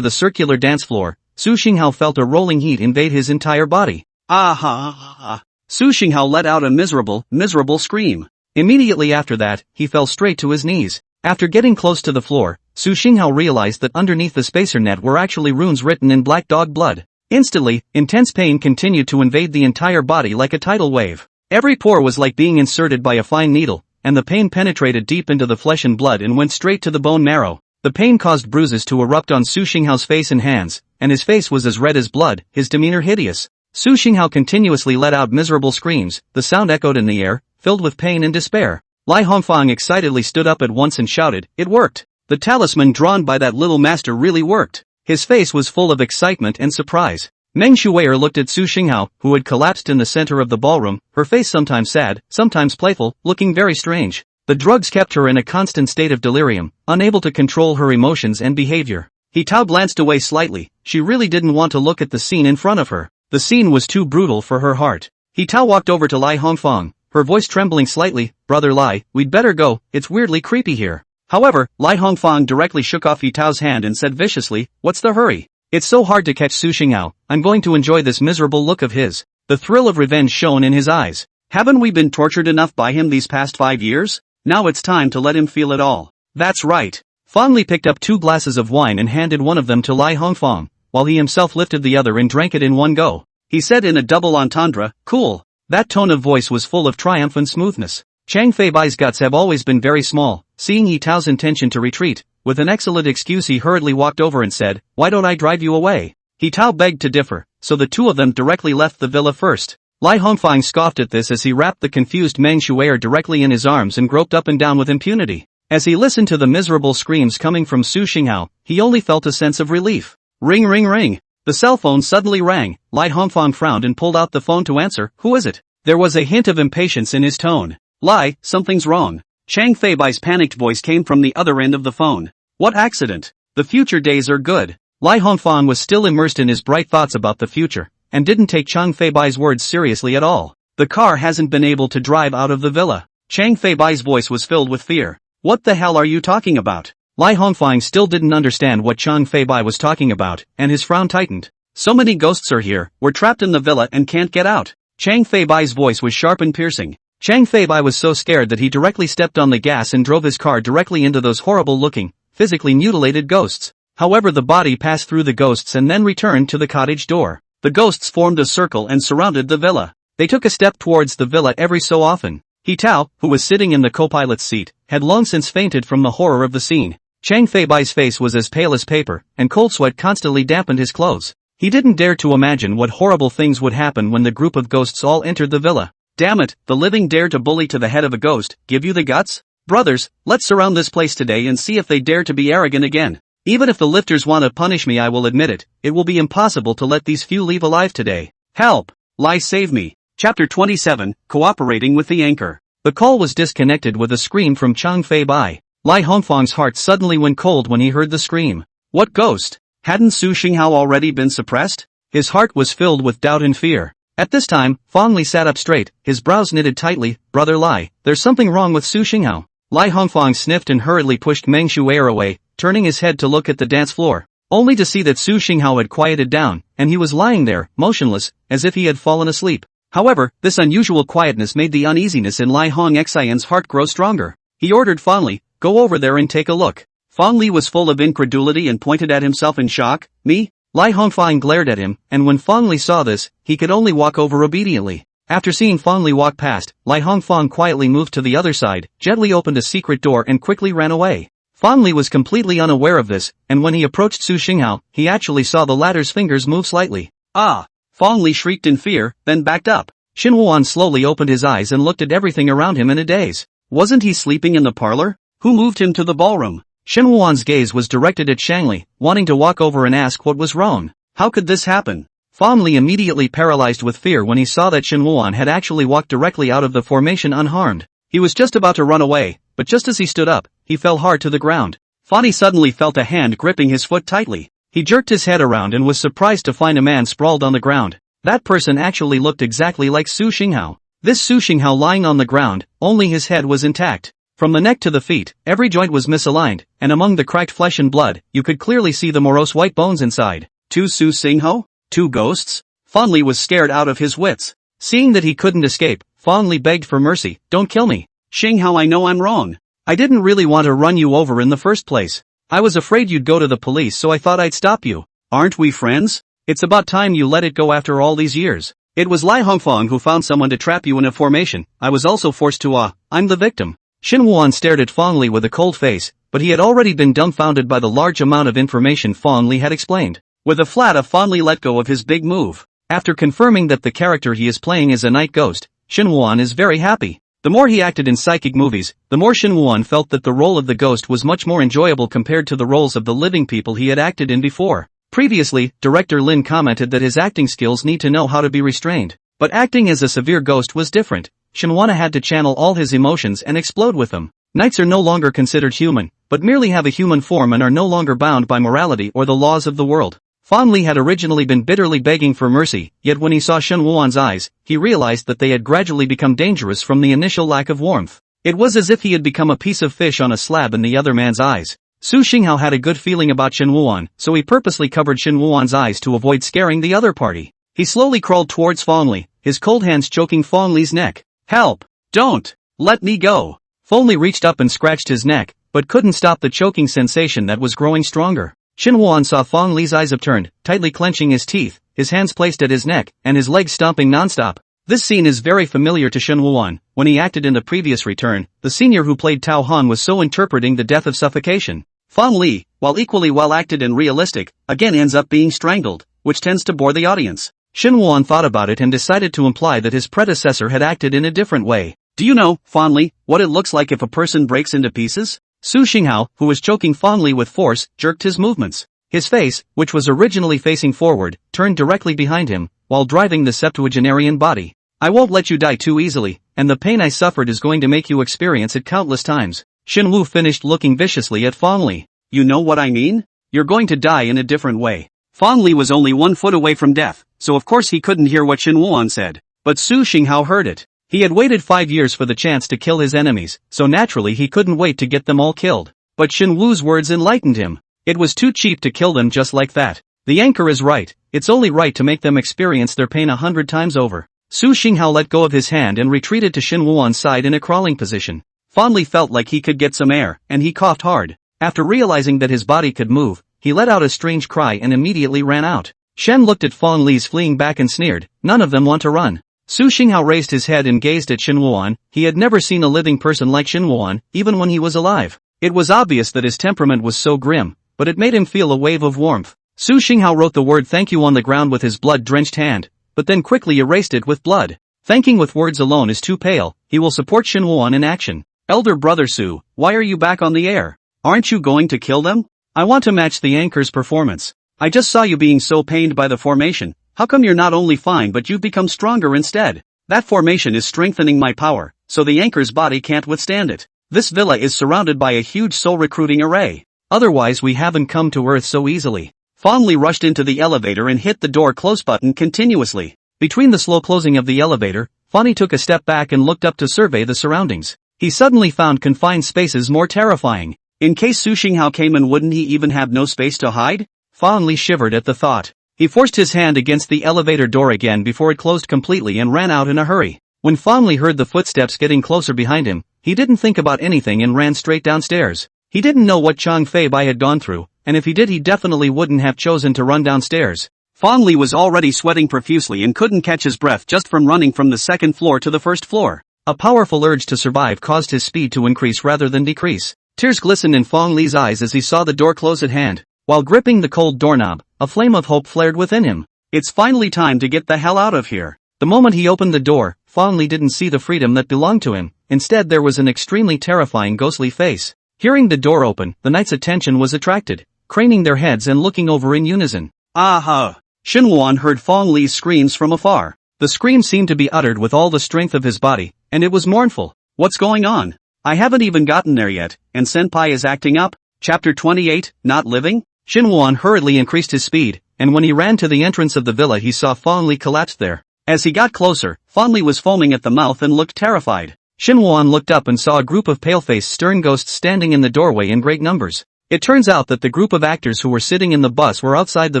the circular dance floor, Su Xinghao felt a rolling heat invade his entire body. Ah! Su Xinghao let out a miserable scream. Immediately after that, he fell straight to his knees. After getting close to the floor, Su Xinghao realized that underneath the spacer net were actually runes written in black dog blood. Instantly, intense pain continued to invade the entire body like a tidal wave. Every pore was like being inserted by a fine needle, and the pain penetrated deep into the flesh and blood and went straight to the bone marrow. The pain caused bruises to erupt on Su Xinghao's face and hands, and his face was as red as blood, his demeanor hideous. Su Xinghao continuously let out miserable screams. The sound echoed in the air, filled with pain and despair. Lee Hongfang excitedly stood up at once and shouted, "It worked! The talisman drawn by that little master really worked!" His face was full of excitement and surprise. Meng Shuier looked at Su Xinghao, who had collapsed in the center of the ballroom, her face sometimes sad, sometimes playful, looking very strange. The drugs kept her in a constant state of delirium, unable to control her emotions and behavior. He Tao glanced away slightly. She really didn't want to look at the scene in front of her. The scene was too brutal for her heart. He Tao walked over to Lee Hongfang, her voice trembling slightly. "Brother Lai, we'd better go, it's weirdly creepy here." However, Lai Hongfang directly shook off Yi Tao's hand and said viciously, "What's the hurry? It's so hard to catch Su Xinghao. I'm going to enjoy this miserable look of his." The thrill of revenge shone in his eyes. "Haven't we been tortured enough by him these past 5 years? Now it's time to let him feel it all." "That's right." Fang Li picked up 2 glasses of wine and handed one of them to Lai Hongfang, while he himself lifted the other and drank it in one go. He said in a double entendre, "Cool." That tone of voice was full of triumph and smoothness. Chang Feibai's guts have always been very small. Seeing Yi Tao's intention to retreat, with an excellent excuse he hurriedly walked over and said, "Why don't I drive you away?" Yi Tao begged to differ, so the 2 of them directly left the villa first. Lai Hongfang scoffed at this as he wrapped the confused Meng Shuer directly in his arms and groped up and down with impunity. As he listened to the miserable screams coming from Su Xinghao, he only felt a sense of relief. Ring ring ring. The cell phone suddenly rang. Lai Hongfang frowned and pulled out the phone to answer. "Who is it?" There was a hint of impatience in his tone. "Lai, something's wrong." Chang Feibai's panicked voice came from the other end of the phone. "What accident? The future days are good." Lai Hongfang was still immersed in his bright thoughts about the future, and didn't take Chang Feibai's words seriously at all. "The car hasn't been able to drive out of the villa." Chang Feibai's voice was filled with fear. "What the hell are you talking about?" Lai Hongfang still didn't understand what Chang Feibai was talking about, and his frown tightened. "So many ghosts are here, we're trapped in the villa and can't get out." Chang Feibai's voice was sharp and piercing. Chang Feibai was so scared that he directly stepped on the gas and drove his car directly into those horrible-looking, physically mutilated ghosts. However, the body passed through the ghosts and then returned to the cottage door. The ghosts formed a circle and surrounded the villa. They took a step towards the villa every so often. Yi Tao, who was sitting in the co-pilot's seat, had long since fainted from the horror of the scene. Chang Feibai's face was as pale as paper, and cold sweat constantly dampened his clothes. He didn't dare to imagine what horrible things would happen when the group of ghosts all entered the villa. "Damn it, the living dare to bully to the head of a ghost, give you the guts? Brothers, let's surround this place today and see if they dare to be arrogant again. Even if the lifters want to punish me, I will admit it, it will be impossible to let these few leave alive today. Help! Lai, save me." Chapter 27, Cooperating with the Anchor. The call was disconnected with a scream from Chang Feibai. Lai Hongfang's heart suddenly went cold when he heard the scream. What ghost? Hadn't Su Xinghao already been suppressed? His heart was filled with doubt and fear. At this time, Fang Li sat up straight, his brows knitted tightly. "Brother Lai, there's something wrong with Su Xinghao." Lai Hongfang sniffed and hurriedly pushed Meng Shuer away, turning his head to look at the dance floor, only to see that Su Xinghao had quieted down, and he was lying there, motionless, as if he had fallen asleep. However, this unusual quietness made the uneasiness in Lai Hongxian's heart grow stronger. He ordered Fang Li, "Go over there and take a look." Fang Li was full of incredulity and pointed at himself in shock. "Me?" Lai Hongfang glared at him, and when Fang Li saw this, he could only walk over obediently. After seeing Fang Li walk past, Lai Hongfang quietly moved to the other side, gently opened a secret door and quickly ran away. Fang Li was completely unaware of this, and when he approached Su Xinghao, he actually saw the latter's fingers move slightly. "Ah!" Fang Li shrieked in fear, then backed up. Xin Wuan slowly opened his eyes and looked at everything around him in a daze. Wasn't he sleeping in the parlor? Who moved him to the ballroom? Xin Wuan's gaze was directed at Shangli, wanting to walk over and ask what was wrong. How could this happen? Fang Li immediately paralyzed with fear when he saw that Xin Wuan had actually walked directly out of the formation unharmed. He was just about to run away, but just as he stood up, he fell hard to the ground. Fani suddenly felt a hand gripping his foot tightly. He jerked his head around and was surprised to find a man sprawled on the ground. That person actually looked exactly like Su Xinghao. This Su Xinghao lying on the ground, only his head was intact. From the neck to the feet, every joint was misaligned, and among the cracked flesh and blood, you could clearly see the morose white bones inside. Two Su Xinghao? Two ghosts? Fang Li was scared out of his wits. Seeing that he couldn't escape, Fang Li begged for mercy. "Don't kill me. Xinghao, I know I'm wrong. I didn't really want to run you over in the first place. I was afraid you'd go to the police, so I thought I'd stop you. Aren't we friends? It's about time you let it go after all these years. It was Lai Hongfang who found someone to trap you in a formation. I was also forced to I'm the victim." Xin Wuan stared at Fang Li with a cold face, but he had already been dumbfounded by the large amount of information Fang Li had explained. With a flat Fang Li let go of his big move. After confirming that the character he is playing is a night ghost, Xin Wuan is very happy. The more he acted in psychic movies, the more Xin Wuan felt that the role of the ghost was much more enjoyable compared to the roles of the living people he had acted in before. Previously, director Lin commented that his acting skills need to know how to be restrained. But acting as a severe ghost was different. Shinwana had to channel all his emotions and explode with them. Knights are no longer considered human, but merely have a human form and are no longer bound by morality or the laws of the world. Fang Li had originally been bitterly begging for mercy, yet when he saw Shen Wuan's eyes, he realized that they had gradually become dangerous from the initial lack of warmth. It was as if he had become a piece of fish on a slab in the other man's eyes. Su Xinghao had a good feeling about Shen Wuan, so he purposely covered Shen Wuan's eyes to avoid scaring the other party. He slowly crawled towards Fong Li, his cold hands choking Fong Li's neck. "Help! Don't! Let me go!" Fong Li reached up and scratched his neck, but couldn't stop the choking sensation that was growing stronger. Shen Wuan saw Fong Li's eyes upturned, tightly clenching his teeth, his hands placed at his neck, and his legs stomping nonstop. This scene is very familiar to Shen Wuan. When he acted in the previous return, the senior who played Tao Han was so interpreting the death of suffocation. Fong Li, while equally well acted and realistic, again ends up being strangled, which tends to bore the audience. Shen Wuan thought about it and decided to imply that his predecessor had acted in a different way. "Do you know, Fong Li, what it looks like if a person breaks into pieces?" Su Xinghao, who was choking Fong Li with force, jerked his movements. His face, which was originally facing forward, turned directly behind him, while driving the septuagenarian body. "I won't let you die too easily, and the pain I suffered is going to make you experience it countless times." Shen Wu finished looking viciously at Fong Li. "You know what I mean? You're going to die in a different way." Fong Li was only 1 foot away from death, so of course he couldn't hear what Shen Wuan said. But Su Xinghao heard it. He had waited 5 years for the chance to kill his enemies, so naturally he couldn't wait to get them all killed. But Shen Wu's words enlightened him. It was too cheap to kill them just like that. The anchor is right, it's only right to make them experience their pain 100 times over. Su Xinghao let go of his hand and retreated to Shen Wuan's side in a crawling position. Fong Li felt like he could get some air, and he coughed hard. After realizing that his body could move, he let out a strange cry and immediately ran out. Shen looked at Fong Li's fleeing back and sneered, "None of them want to run." Su Xinghao raised his head and gazed at Shen Wuan. He had never seen a living person like Shen Wuan, even when he was alive. It was obvious that his temperament was so grim, but it made him feel a wave of warmth. Su Xinghao wrote the word thank you on the ground with his blood-drenched hand, but then quickly erased it with blood. Thanking with words alone is too pale. He will support Shen Wuan in action. "Elder brother Su, why are you back on the air? Aren't you going to kill them? I want to match the anchor's performance. I just saw you being so pained by the formation. How come you're not only fine but you've become stronger instead? That formation is strengthening my power, so the anchor's body can't withstand it. This villa is surrounded by a huge soul recruiting array. Otherwise we haven't come to Earth so easily." Fong Li rushed into the elevator and hit the door close button continuously. Between the slow closing of the elevator, Fong Li took a step back and looked up to survey the surroundings. He suddenly found confined spaces more terrifying. In case Su Xinghao came in, wouldn't he even have no space to hide? Fong Li shivered at the thought. He forced his hand against the elevator door again before it closed completely and ran out in a hurry. When Fong Li heard the footsteps getting closer behind him, he didn't think about anything and ran straight downstairs. He didn't know what Chang Fei Bai had gone through, and if he did he definitely wouldn't have chosen to run downstairs. Fong Li was already sweating profusely and couldn't catch his breath just from running from the second floor to the first floor. A powerful urge to survive caused his speed to increase rather than decrease. Tears glistened in Fong Li's eyes as he saw the door close at hand. While gripping the cold doorknob, a flame of hope flared within him. It's finally time to get the hell out of here. The moment he opened the door, Fong Li didn't see the freedom that belonged to him. Instead there was an extremely terrifying ghostly face. Hearing the door open, the knights' attention was attracted, craning their heads and looking over in unison. "Aha!" Shen Wuan heard Fong Li's screams from afar. The scream seemed to be uttered with all the strength of his body, and it was mournful. "What's going on? I haven't even gotten there yet, and Senpai is acting up?" Chapter 28, Not Living? Shen Wuan hurriedly increased his speed, and when he ran to the entrance of the villa he saw Fong Li collapsed there. As he got closer, Fong Li was foaming at the mouth and looked terrified. Shen Wuan looked up and saw a group of pale-faced stern ghosts standing in the doorway in great numbers. It turns out that the group of actors who were sitting in the bus were outside the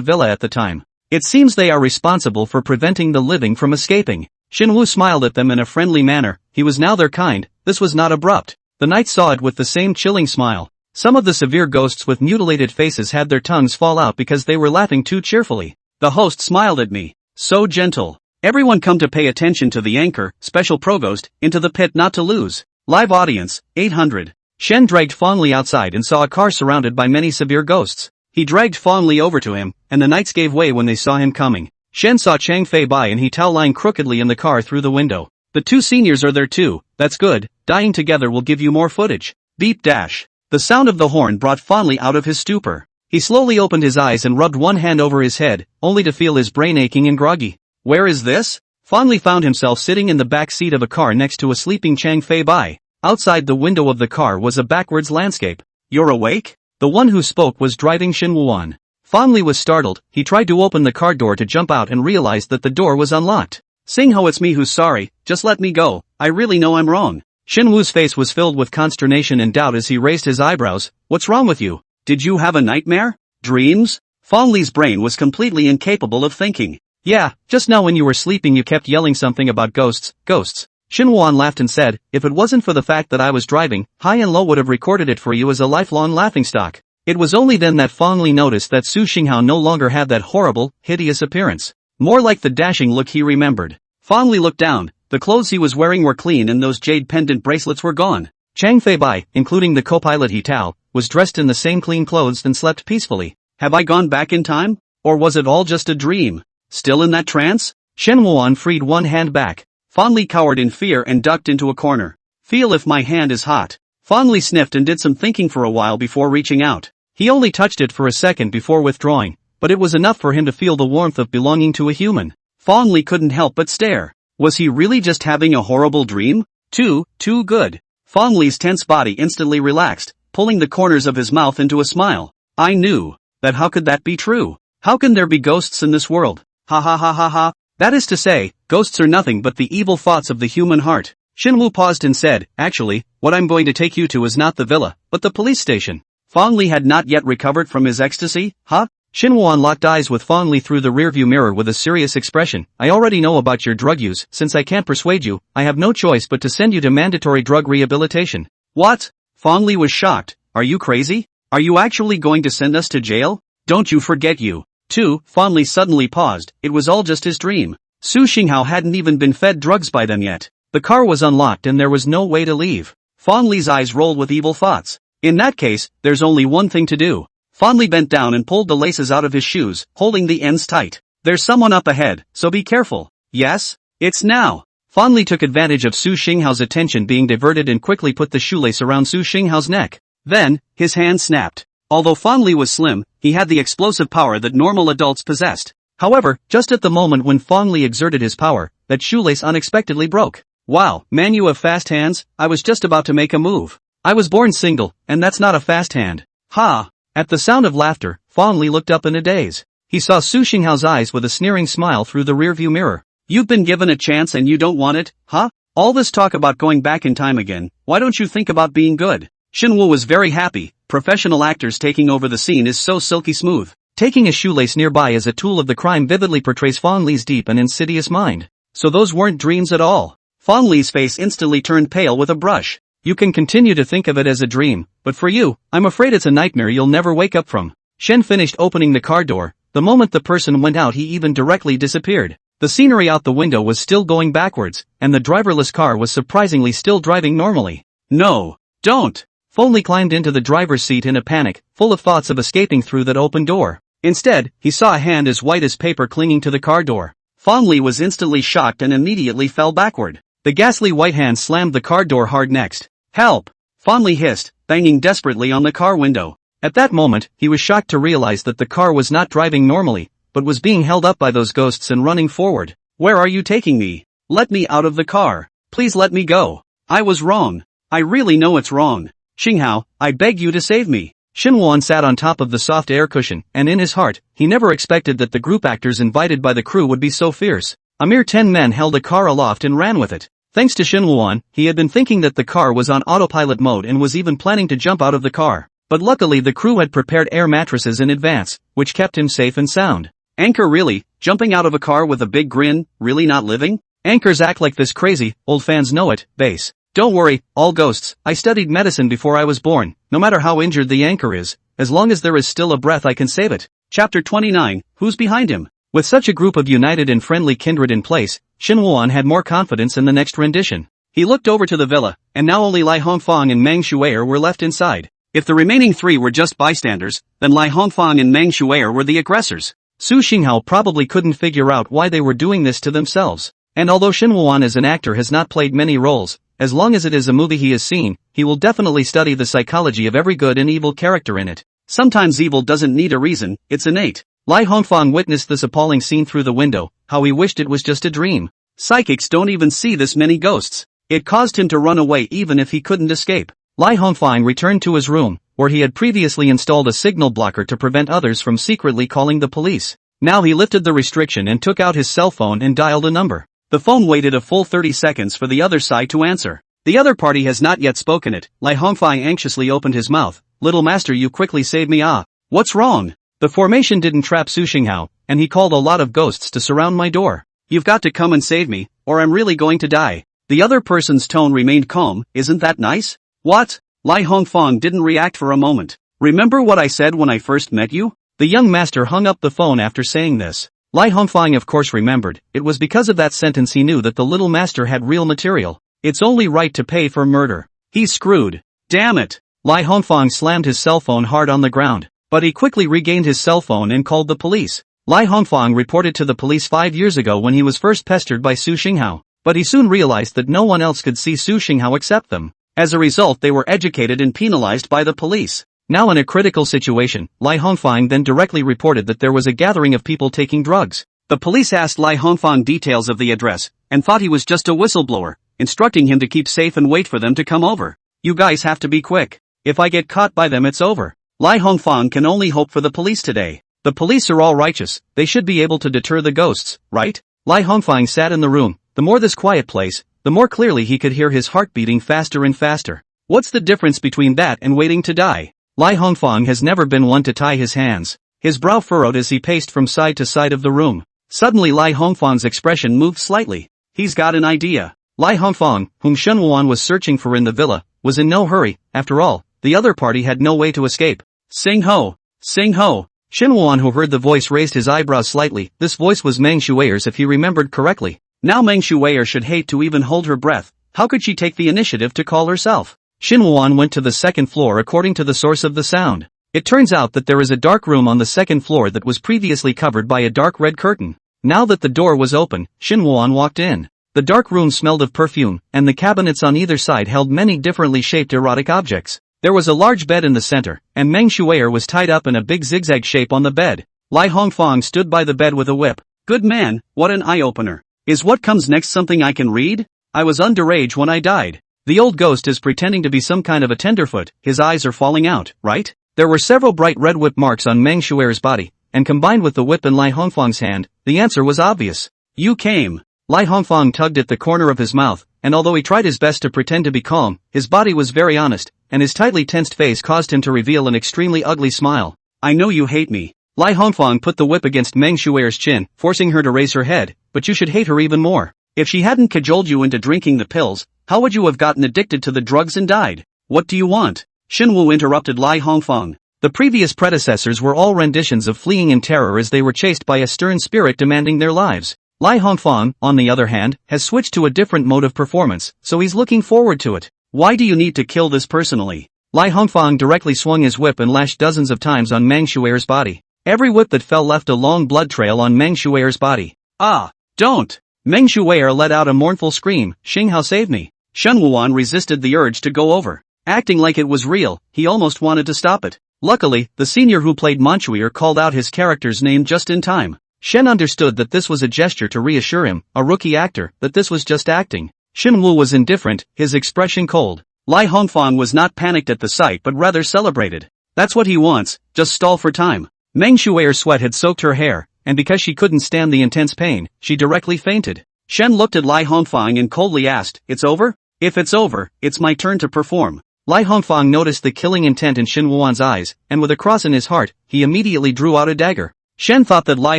villa at the time. It seems they are responsible for preventing the living from escaping. Shen Wu smiled at them in a friendly manner. He was now their kind. This was not abrupt. The knights saw it with the same chilling smile. Some of the severe ghosts with mutilated faces had their tongues fall out because they were laughing too cheerfully. The host smiled at me. So gentle. Everyone come to pay attention to the anchor, special provost, into the pit not to lose. Live audience, 800. Shen dragged Fong Li outside and saw a car surrounded by many severe ghosts. He dragged Fong Li over to him, and the knights gave way when they saw him coming. Shen saw Chang Fei Bai and He Tao lying crookedly in the car through the window. The two seniors are there too. That's good. Dying together will give you more footage. Beep dash. The sound of the horn brought Fong Li out of his stupor. He slowly opened his eyes and rubbed one hand over his head, only to feel his brain aching and groggy. Where is this? Fong Li found himself sitting in the back seat of a car next to a sleeping Chang Fei Bai. Outside the window of the car was a backwards landscape. You're awake? The one who spoke was driving Shen Wuan. Fong Li was startled. He tried to open the car door to jump out and realized that the door was unlocked. Sing Ho, it's me who's sorry, just let me go, I really know I'm wrong. Shinwoo's face was filled with consternation and doubt as he raised his eyebrows. What's wrong with you? Did you have a nightmare? Dreams? Fong Li's brain was completely incapable of thinking. Yeah, just now when you were sleeping you kept yelling something about ghosts, ghosts. Shinwoo laughed and said, if it wasn't for the fact that I was driving, High and Low would have recorded it for you as a lifelong laughingstock. It was only then that Fong Li noticed that Su Xinghao no longer had that horrible, hideous appearance. More like the dashing look he remembered. Fong Li looked down. The clothes he was wearing were clean and those jade pendant bracelets were gone. Chang Fei-bai, including the co-pilot He Tao, was dressed in the same clean clothes and slept peacefully. Have I gone back in time? Or was it all just a dream? Still in that trance? Shen Wuan freed one hand back. Fong Li cowered in fear and ducked into a corner. Feel if my hand is hot. Fong Li sniffed and did some thinking for a while before reaching out. He only touched it for a second before withdrawing, but it was enough for him to feel the warmth of belonging to a human. Fong Li couldn't help but stare. Was he really just having a horrible dream? Too good. Fong Li's tense body instantly relaxed, pulling the corners of his mouth into a smile. I knew. That how could that be true? How can there be ghosts in this world? Ha ha ha ha ha. That is to say, ghosts are nothing but the evil thoughts of the human heart. Shinwoo paused and said, actually, what I'm going to take you to is not the villa, but the police station. Fong Li had not yet recovered from his ecstasy, huh? Shinwoo locked eyes with Fong Li through the rearview mirror with a serious expression. I already know about your drug use, since I can't persuade you, I have no choice but to send you to mandatory drug rehabilitation. What? Fong Li was shocked. Are you crazy? Are you actually going to send us to jail? Don't you forget you. Too, Fong Li suddenly paused, it was all just his dream. Su Xinghao hadn't even been fed drugs by them yet. The car was unlocked and there was no way to leave. Fong Li's eyes rolled with evil thoughts. In that case, there's only one thing to do. Fong Li bent down and pulled the laces out of his shoes, holding the ends tight. There's someone up ahead, so be careful. Yes? It's now. Fong Li took advantage of Su Xinghao's attention being diverted and quickly put the shoelace around Su Xinghao's neck. Then, his hand snapped. Although Fong Li was slim, he had the explosive power that normal adults possessed. However, just at the moment when Fong Li exerted his power, that shoelace unexpectedly broke. Wow, man, you have fast hands. I was just about to make a move. I was born single, and that's not a fast hand. Ha! At the sound of laughter, Fong Li looked up in a daze. He saw Su Xinghao's eyes with a sneering smile through the rearview mirror. You've been given a chance and you don't want it, huh? All this talk about going back in time again, why don't you think about being good? Shinwoo was very happy. Professional actors taking over the scene is so silky smooth. Taking a shoelace nearby as a tool of the crime vividly portrays Fong Li's deep and insidious mind. So those weren't dreams at all. Fong Li's face instantly turned pale with a brush. You can continue to think of it as a dream, but for you, I'm afraid it's a nightmare you'll never wake up from. Shen finished opening the car door. The moment the person went out he even directly disappeared. The scenery out the window was still going backwards, and the driverless car was surprisingly still driving normally. No, don't! Fong Li climbed into the driver's seat in a panic, full of thoughts of escaping through that open door. Instead, he saw a hand as white as paper clinging to the car door. Fong Li was instantly shocked and immediately fell backward. The ghastly white hand slammed the car door hard next. Help! Fong Li hissed, banging desperately on the car window. At that moment, he was shocked to realize that the car was not driving normally, but was being held up by those ghosts and running forward. Where are you taking me? Let me out of the car. Please let me go. I was wrong. I really know it's wrong. Xinghao, I beg you to save me. Shinwoo sat on top of the soft air cushion, and in his heart, he never expected that the group actors invited by the crew would be so fierce. A mere 10 men held a car aloft and ran with it. Thanks to Shinwoo, he had been thinking that the car was on autopilot mode and was even planning to jump out of the car. But luckily the crew had prepared air mattresses in advance, which kept him safe and sound. Anchor, really? Jumping out of a car with a big grin, really not living? Anchors act like this crazy, old fans know it, base. Don't worry, all ghosts, I studied medicine before I was born, no matter how injured the anchor is, as long as there is still a breath I can save it. Chapter 29, Who's Behind Him? With such a group of united and friendly kindred in place, Shinwoo had more confidence in the next rendition. He looked over to the villa, and now only Lai Hongfang and Meng Shuer were left inside. If the remaining 3 were just bystanders, then Lai Hongfang and Meng Shuer were the aggressors. Su Xinghao probably couldn't figure out why they were doing this to themselves. And although Shinwoo as an actor has not played many roles, as long as it is a movie he has seen, he will definitely study the psychology of every good and evil character in it. Sometimes evil doesn't need a reason, it's innate. Lai Hongfang witnessed this appalling scene through the window, how he wished it was just a dream. Psychics don't even see this many ghosts. It caused him to run away even if he couldn't escape. Lai Hongfang returned to his room, where he had previously installed a signal blocker to prevent others from secretly calling the police. Now he lifted the restriction and took out his cell phone and dialed a number. The phone waited a full 30 seconds for the other side to answer. The other party has not yet spoken it. Lai Hongfang anxiously opened his mouth. Little master, you quickly save me. What's wrong? The formation didn't trap Su Xinghao, and he called a lot of ghosts to surround my door. You've got to come and save me, or I'm really going to die. The other person's tone remained calm. Isn't that nice? What? Lai Hongfang didn't react for a moment. Remember what I said when I first met you? The young master hung up the phone after saying this. Lai Hongfang of course remembered. It was because of that sentence he knew that the little master had real material. It's only right to pay for murder. He's screwed. Damn it. Lai Hongfang slammed his cell phone hard on the ground. But he quickly regained his cell phone and called the police. Lai Hongfang reported to the police 5 years ago when he was first pestered by Su Xinghao. But he soon realized that no one else could see Su Xinghao except them. As a result, they were educated and penalized by the police. Now in a critical situation, Lai Hongfang then directly reported that there was a gathering of people taking drugs. The police asked Lai Hongfang details of the address, and thought he was just a whistleblower, instructing him to keep safe and wait for them to come over. You guys have to be quick. If I get caught by them, it's over. Lai Hongfang can only hope for the police today. The police are all righteous, they should be able to deter the ghosts, right? Lai Hongfang sat in the room. The more this quiet place, the more clearly he could hear his heart beating faster and faster. What's the difference between that and waiting to die? Lai Hongfang has never been one to tie his hands. His brow furrowed as he paced from side to side of the room. Suddenly Lai Hongfang's expression moved slightly. He's got an idea. Lai Hongfang, whom Shen Wuan was searching for in the villa, was in no hurry. After all, the other party had no way to escape. Sing ho! Sing ho! Shen Wuan, who heard the voice, raised his eyebrows slightly. This voice was Meng Shui'er's if he remembered correctly. Now Meng Shui'er should hate to even hold her breath. How could she take the initiative to call herself? Shen Wuan went to the second floor according to the source of the sound. It turns out that there is a dark room on the second floor that was previously covered by a dark red curtain. Now that the door was open, Shen Wuan walked in. The dark room smelled of perfume, and the cabinets on either side held many differently shaped erotic objects. There was a large bed in the center, and Meng Shui'er was tied up in a big zigzag shape on the bed. Lai Hongfang stood by the bed with a whip. Good man, what an eye-opener. Is what comes next something I can read? I was underage when I died. The old ghost is pretending to be some kind of a tenderfoot. His eyes are falling out, right? There were several bright red whip marks on Meng Shui'er's body, and combined with the whip in Lai Hongfang's hand, the answer was obvious. You came. Lai Hongfang tugged at the corner of his mouth, and although he tried his best to pretend to be calm, his body was very honest, and his tightly tensed face caused him to reveal an extremely ugly smile. I know you hate me. Lai Hongfang put the whip against Meng Shui'er's chin, forcing her to raise her head, but you should hate her even more. If she hadn't cajoled you into drinking the pills, how would you have gotten addicted to the drugs and died? What do you want? Shen Wu interrupted Lai Hongfang. The previous predecessors were all renditions of fleeing in terror as they were chased by a stern spirit demanding their lives. Lai Hongfang, on the other hand, has switched to a different mode of performance, so he's looking forward to it. Why do you need to kill this personally? Lai Hongfang directly swung his whip and lashed dozens of times on Meng Shui'er's body. Every whip that fell left a long blood trail on Meng Shui'er's body. Ah! Don't! Meng Shui'er let out a mournful scream. Xinghao saved me. Shen Wuan resisted the urge to go over. Acting like it was real, he almost wanted to stop it. Luckily, the senior who played Manhwa called out his character's name just in time. Shen understood that this was a gesture to reassure him, a rookie actor, that this was just acting. Shen Wu was indifferent, his expression cold. Lai Hongfang was not panicked at the sight but rather celebrated. That's what he wants, just stall for time. Meng Shui'er's sweat had soaked her hair, and because she couldn't stand the intense pain, she directly fainted. Shen looked at Lai Hongfang and coldly asked, It's over? If it's over, it's my turn to perform. Lai Hongfang noticed the killing intent in Shen Wuan's eyes, and with a cross in his heart, he immediately drew out a dagger. Shen thought that Lai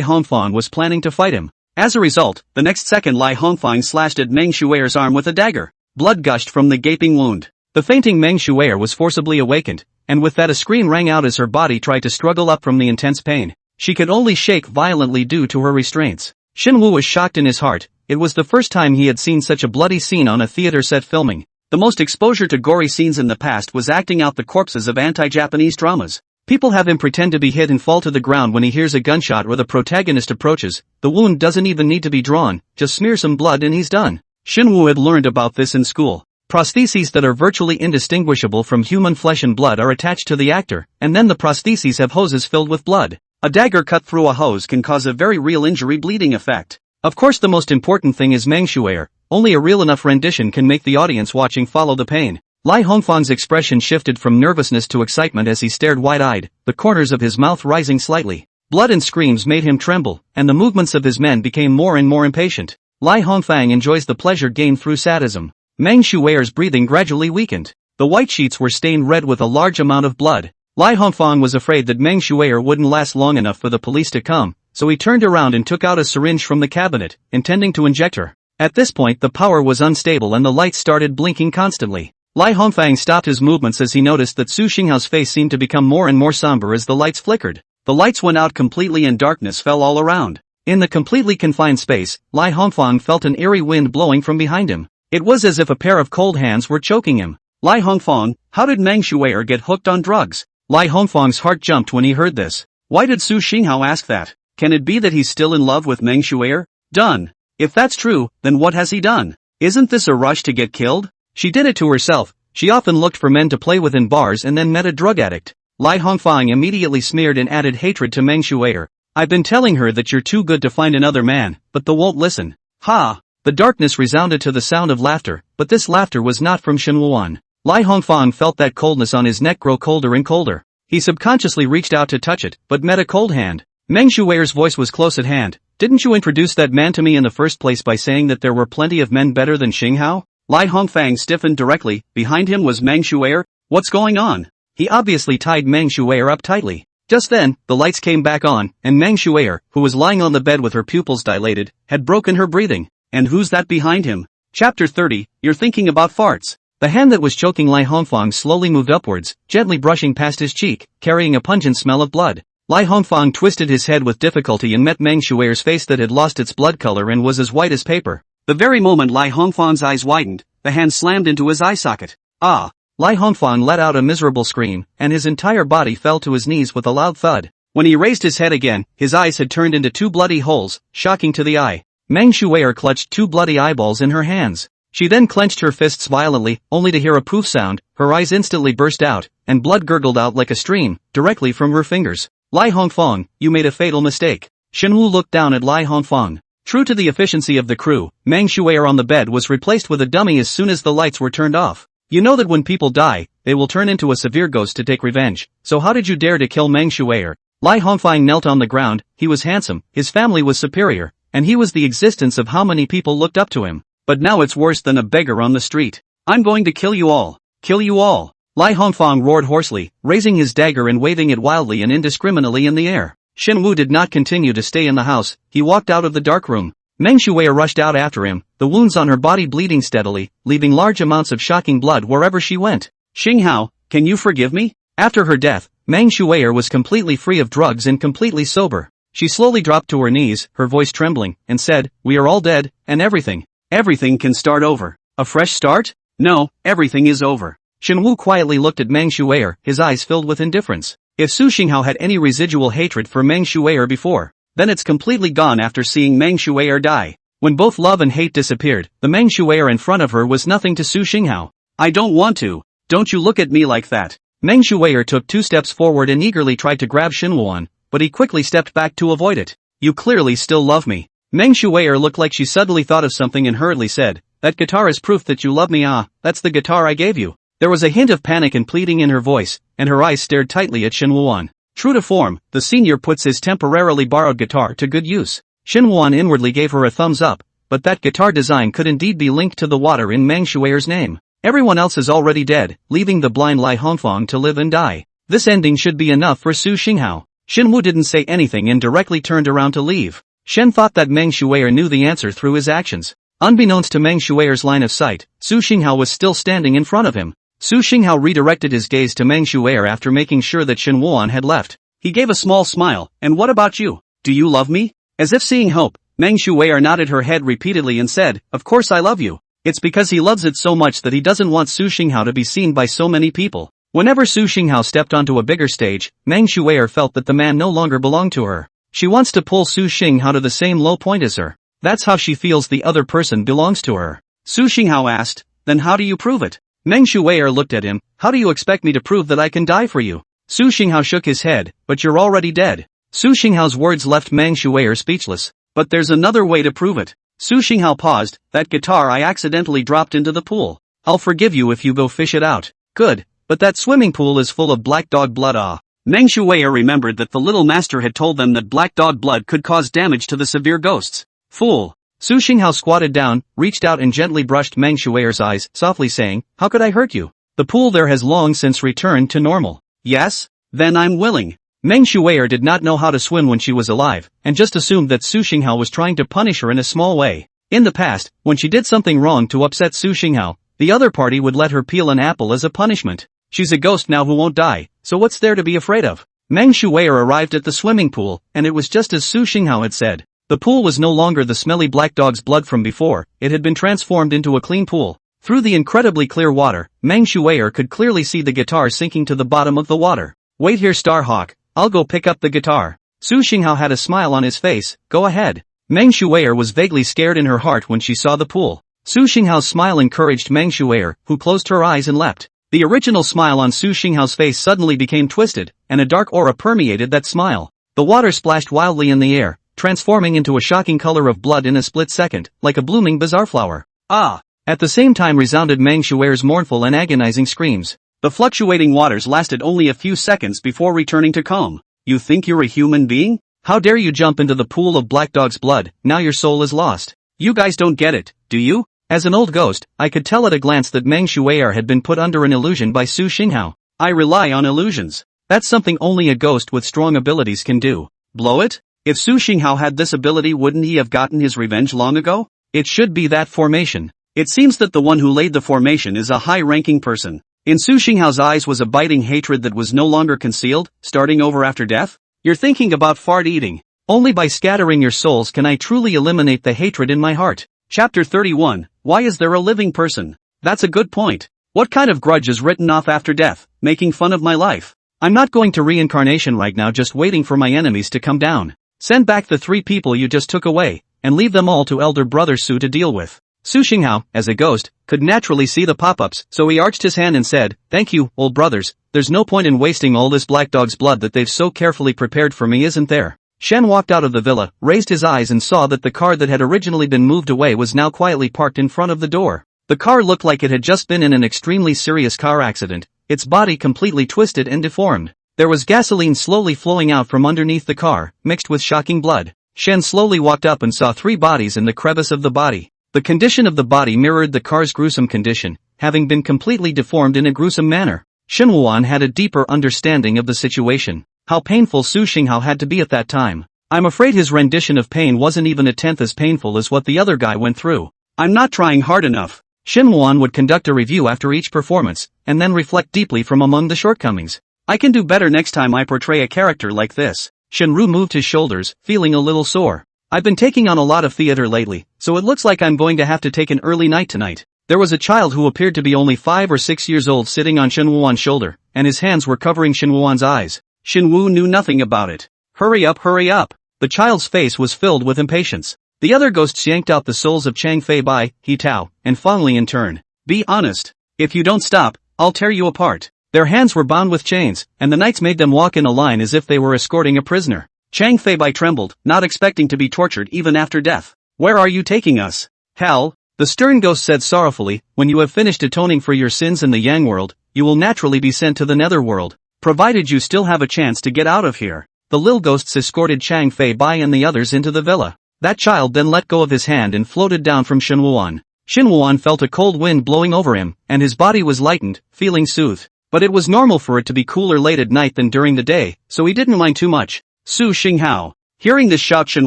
Hongfang was planning to fight him. As a result, the next second Lai Hongfang slashed at Meng Shui'er's arm with a dagger. Blood gushed from the gaping wound. The fainting Meng Shui'er was forcibly awakened, and with that a scream rang out as her body tried to struggle up from the intense pain. She could only shake violently due to her restraints. Shen Wu was shocked in his heart. It was the first time he had seen such a bloody scene on a theater set filming. The most exposure to gory scenes in the past was acting out the corpses of anti-Japanese dramas. People have him pretend to be hit and fall to the ground when he hears a gunshot or the protagonist approaches. The wound doesn't even need to be drawn, just smear some blood and he's done. Shen Wu had learned about this in school. Prostheses that are virtually indistinguishable from human flesh and blood are attached to the actor, and then the prostheses have hoses filled with blood. A dagger cut through a hose can cause a very real injury bleeding effect. Of course the most important thing is Meng Shui'er. Only a real enough rendition can make the audience watching follow the pain. Lai Hongfang's expression shifted from nervousness to excitement as he stared wide-eyed, the corners of his mouth rising slightly. Blood and screams made him tremble, and the movements of his men became more and more impatient. Lai Hongfang enjoys the pleasure gained through sadism. Meng Shui'er's breathing gradually weakened. The white sheets were stained red with a large amount of blood. Lai Hongfang was afraid that Meng Shui'er wouldn't last long enough for the police to come, so he turned around and took out a syringe from the cabinet, intending to inject her. At this point the power was unstable and the lights started blinking constantly. Lai Hongfang stopped his movements as he noticed that Su Xinghao's face seemed to become more and more somber as the lights flickered. The lights went out completely and darkness fell all around. In the completely confined space, Lai Hongfang felt an eerie wind blowing from behind him. It was as if a pair of cold hands were choking him. Lai Hongfang, how did Meng Shui'er get hooked on drugs? Lai Hongfang's heart jumped when he heard this. Why did Su Xinghao ask that? Can it be that he's still in love with Meng Shui'er? Done. If that's true, then what has he done? Isn't this a rush to get killed? She did it to herself. She often looked for men to play with in bars and then met a drug addict. Lai Hongfang immediately smeared and added hatred to Meng Shui'er. I've been telling her that you're too good to find another man, but they won't listen. Ha! The darkness resounded to the sound of laughter, but this laughter was not from Shen Wuan. Lai Hongfang felt that coldness on his neck grow colder and colder. He subconsciously reached out to touch it, but met a cold hand. Meng Shui'er's voice was close at hand. Didn't you introduce that man to me in the first place by saying that there were plenty of men better than Xinghao? Lai Hongfang stiffened directly. Behind him was Meng Shui'er. What's going on? He obviously tied Meng Shui'er up tightly. Just then, the lights came back on, and Meng Shui'er, who was lying on the bed with her pupils dilated, had broken her breathing. And who's that behind him? Chapter 30, You're thinking about farts. The hand that was choking Lai Hongfang slowly moved upwards, gently brushing past his cheek, carrying a pungent smell of blood. Lai Hongfang twisted his head with difficulty and met Meng Shui'er's face that had lost its blood color and was as white as paper. The very moment Lai Hongfang's eyes widened, the hand slammed into his eye socket. Ah! Lai Hongfang let out a miserable scream, and his entire body fell to his knees with a loud thud. When he raised his head again, his eyes had turned into two bloody holes, shocking to the eye. Meng Shui'er clutched two bloody eyeballs in her hands. She then clenched her fists violently, only to hear a poof sound. Her eyes instantly burst out, and blood gurgled out like a stream, directly from her fingers. Lai Hongfang, you made a fatal mistake. Shenwu looked down at Lai Hongfang. True to the efficiency of the crew, Meng Shui'er on the bed was replaced with a dummy as soon as the lights were turned off. You know that when people die, they will turn into a severe ghost to take revenge, so how did you dare to kill Meng Shui'er? Lai Hongfang knelt on the ground. He was handsome, his family was superior, and he was the existence of how many people looked up to him. But now it's worse than a beggar on the street. I'm going to kill you all. Kill you all. Lai Hongfang roared hoarsely, raising his dagger and waving it wildly and indiscriminately in the air. Shen Wu did not continue to stay in the house. He walked out of the dark room. Meng Shui'er rushed out after him, the wounds on her body bleeding steadily, leaving large amounts of shocking blood wherever she went. Xinghao, can you forgive me? After her death, Meng Shui'er was completely free of drugs and completely sober. She slowly dropped to her knees, her voice trembling, and said, we are all dead, and everything can start over. A fresh start? No, everything is over. Shen Wu quietly looked at Meng Shui'er, his eyes filled with indifference. If Su Xinghao had any residual hatred for Meng Shui'er before, then it's completely gone after seeing Meng Shui'er die. When both love and hate disappeared, the Meng Shui'er in front of her was nothing to Su Xinghao. I don't want to. Don't you look at me like that. Meng Shui'er took 2 steps forward and eagerly tried to grab Shen Wuan, but he quickly stepped back to avoid it. You clearly still love me. Meng Shui'er looked like she suddenly thought of something and hurriedly said, that guitar is proof that you love me. Ah, that's the guitar I gave you. There was a hint of panic and pleading in her voice, and her eyes stared tightly at Shen Wuan. True to form, the senior puts his temporarily borrowed guitar to good use. Shen Wuan inwardly gave her a thumbs up, but that guitar design could indeed be linked to the water in Meng Shui'er's name. Everyone else is already dead, leaving the blind Lai Hongfang to live and die. This ending should be enough for Su Xinghao. Shen Wu didn't say anything and directly turned around to leave. Shen thought that Meng Shui'er knew the answer through his actions. Unbeknownst to Meng Shui'er's line of sight, Su Xinghao was still standing in front of him. Su Xinghao redirected his gaze to Meng Shui'er after making sure that Shen Wuan had left. He gave a small smile, and what about you? Do you love me? As if seeing hope, Meng Shui'er nodded her head repeatedly and said, of course I love you. It's because he loves it so much that he doesn't want Su Xinghao to be seen by so many people. Whenever Su Xinghao stepped onto a bigger stage, Meng Shui'er felt that the man no longer belonged to her. She wants to pull Su Xinghao to the same low point as her. That's how she feels the other person belongs to her. Su Xinghao asked, then how do you prove it? Meng Shui'er looked at him, how do you expect me to prove that I can die for you? Su Xinghao shook his head, but you're already dead. Su Xinghao's words left Meng Shui'er speechless. But there's another way to prove it. Su Xinghao paused, that guitar I accidentally dropped into the pool. I'll forgive you if you go fish it out. Good, but that swimming pool is full of black dog blood. Ah. Meng Shui'er remembered that the little master had told them that black dog blood could cause damage to the severe ghosts. Fool. Su Xinghao squatted down, reached out and gently brushed Meng Shui'er's eyes, softly saying, "How could I hurt you? The pool there has long since returned to normal." "Yes? Then I'm willing." Meng Shui'er did not know how to swim when she was alive, and just assumed that Su Xinghao was trying to punish her in a small way. In the past, when she did something wrong to upset Su Xinghao, the other party would let her peel an apple as a punishment. She's a ghost now who won't die, so what's there to be afraid of? Meng Shui'er arrived at the swimming pool, and it was just as Su Xinghao had said. The pool was no longer the smelly black dog's blood from before, it had been transformed into a clean pool. Through the incredibly clear water, Meng Shui'er could clearly see the guitar sinking to the bottom of the water. "Wait here, Starhawk, I'll go pick up the guitar." Su Xinghao had a smile on his face. "Go ahead." Meng Shui'er was vaguely scared in her heart when she saw the pool. Su Xinghao's smile encouraged Meng Shui'er, who closed her eyes and leapt. The original smile on Su Xinghao's face suddenly became twisted, and a dark aura permeated that smile. The water splashed wildly in the air, transforming into a shocking color of blood in a split second, like a blooming bazaar flower. "Ah!" At the same time resounded Meng Shui'er's mournful and agonizing screams. The fluctuating waters lasted only a few seconds before returning to calm. "You think you're a human being? How dare you jump into the pool of Black Dog's blood, now your soul is lost. You guys don't get it, do you?" As an old ghost, I could tell at a glance that Meng Shui'er had been put under an illusion by Su Xinghao. I rely on illusions. That's something only a ghost with strong abilities can do. Blow it? If Su Xinghao had this ability, wouldn't he have gotten his revenge long ago? It should be that formation. It seems that the one who laid the formation is a high-ranking person. In Su Xinghao's eyes was a biting hatred that was no longer concealed, starting over after death. "You're thinking about fart eating. Only by scattering your souls can I truly eliminate the hatred in my heart." Chapter 31, Why is there a living person? That's a good point. What kind of grudge is written off after death, making fun of my life? I'm not going to reincarnation right now, just waiting for my enemies to come down. Send back the 3 people you just took away, and leave them all to Elder Brother Su to deal with. Su Xinghao, as a ghost, could naturally see the pop-ups, so he arched his hand and said, "Thank you, old brothers, there's no point in wasting all this black dog's blood that they've so carefully prepared for me, isn't there?" Shen walked out of the villa, raised his eyes and saw that the car that had originally been moved away was now quietly parked in front of the door. The car looked like it had just been in an extremely serious car accident, its body completely twisted and deformed. There was gasoline slowly flowing out from underneath the car, mixed with shocking blood. Shen slowly walked up and saw 3 bodies in the crevice of the body. The condition of the body mirrored the car's gruesome condition, having been completely deformed in a gruesome manner. Shen Wuan had a deeper understanding of the situation. How painful Su Xinghao had to be at that time. I'm afraid his rendition of pain wasn't even a tenth as painful as what the other guy went through. I'm not trying hard enough. Shen Wuan would conduct a review after each performance, and then reflect deeply from among the shortcomings. I can do better next time I portray a character like this. Shenru moved his shoulders, feeling a little sore. I've been taking on a lot of theater lately, so it looks like I'm going to have to take an early night tonight. There was a child who appeared to be only 5 or 6 years old sitting on Shen Wuan's shoulder, and his hands were covering Shen Wuan's eyes. Shen Wu knew nothing about it. Hurry up, hurry up. The child's face was filled with impatience. The other ghosts yanked out the souls of Chang Fei Bai, He Tao, and Feng Li in turn. Be honest. If you don't stop, I'll tear you apart. Their hands were bound with chains, and the knights made them walk in a line as if they were escorting a prisoner. Chang Fei Bai trembled, not expecting to be tortured even after death. Where are you taking us? Hell, the stern ghost said sorrowfully, when you have finished atoning for your sins in the Yang world, you will naturally be sent to the Nether world. Provided you still have a chance to get out of here. The Lil Ghosts escorted Chang Fei Bai and the others into the villa. That child then let go of his hand and floated down from Shen Wuan. Shen Wuan felt a cold wind blowing over him, and his body was lightened, feeling soothed. But it was normal for it to be cooler late at night than during the day, so he didn't mind too much. Su Xinghao. Hearing this shout, Shen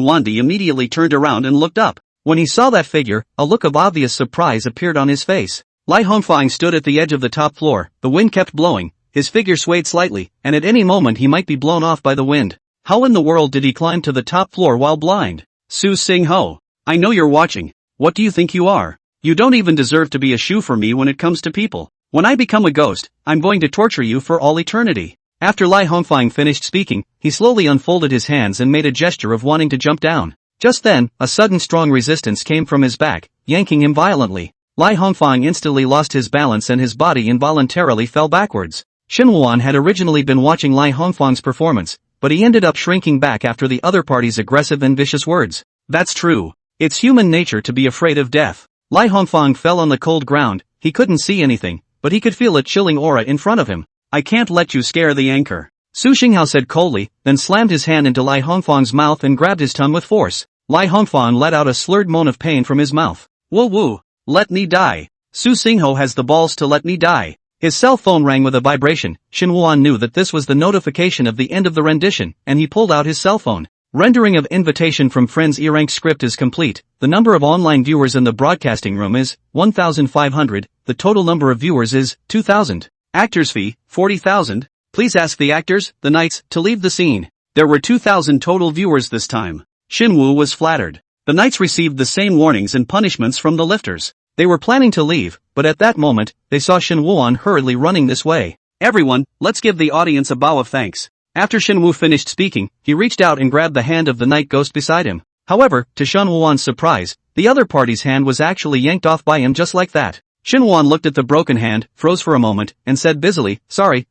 Wandi immediately turned around and looked up. When he saw that figure, a look of obvious surprise appeared on his face. Lai Hongfang stood at the edge of the top floor, the wind kept blowing. His figure swayed slightly, and at any moment he might be blown off by the wind. How in the world did he climb to the top floor while blind? Su Xingho. I know you're watching. What do you think you are? You don't even deserve to be a shoe for me when it comes to people. When I become a ghost, I'm going to torture you for all eternity. After Lai Hongfang finished speaking, he slowly unfolded his hands and made a gesture of wanting to jump down. Just then, a sudden strong resistance came from his back, yanking him violently. Lai Hongfang instantly lost his balance and his body involuntarily fell backwards. Shen Wuan had originally been watching Lai Hongfang's performance, but he ended up shrinking back after the other party's aggressive and vicious words. That's true. It's human nature to be afraid of death. Lai Hongfang fell on the cold ground. He couldn't see anything, but he could feel a chilling aura in front of him. I can't let you scare the anchor. Su Xinghao said coldly, then slammed his hand into Lai Hongfang's mouth and grabbed his tongue with force. Lai Hongfang let out a slurred moan of pain from his mouth. Woo woo. Let me die. Su Xingho has the balls to let me die. His cell phone rang with a vibration. Shen Wuan knew that this was the notification of the end of the rendition, and he pulled out his cell phone. Rendering of invitation from friends E-rank script is complete. The number of online viewers in the broadcasting room is 1,500. The total number of viewers is 2,000. Actors fee, 40,000. Please ask the actors, the knights, to leave the scene. There were 2,000 total viewers this time. Shinwoo was flattered. The knights received the same warnings and punishments from the lifters. They were planning to leave, but at that moment, they saw Shen Wuan hurriedly running this way. Everyone, let's give the audience a bow of thanks. After Shenwu finished speaking, he reached out and grabbed the hand of the night ghost beside him. However, to Shen Wuan's surprise, the other party's hand was actually yanked off by him just like that. Shen Wuan looked at the broken hand, froze for a moment, and said busily, sorry,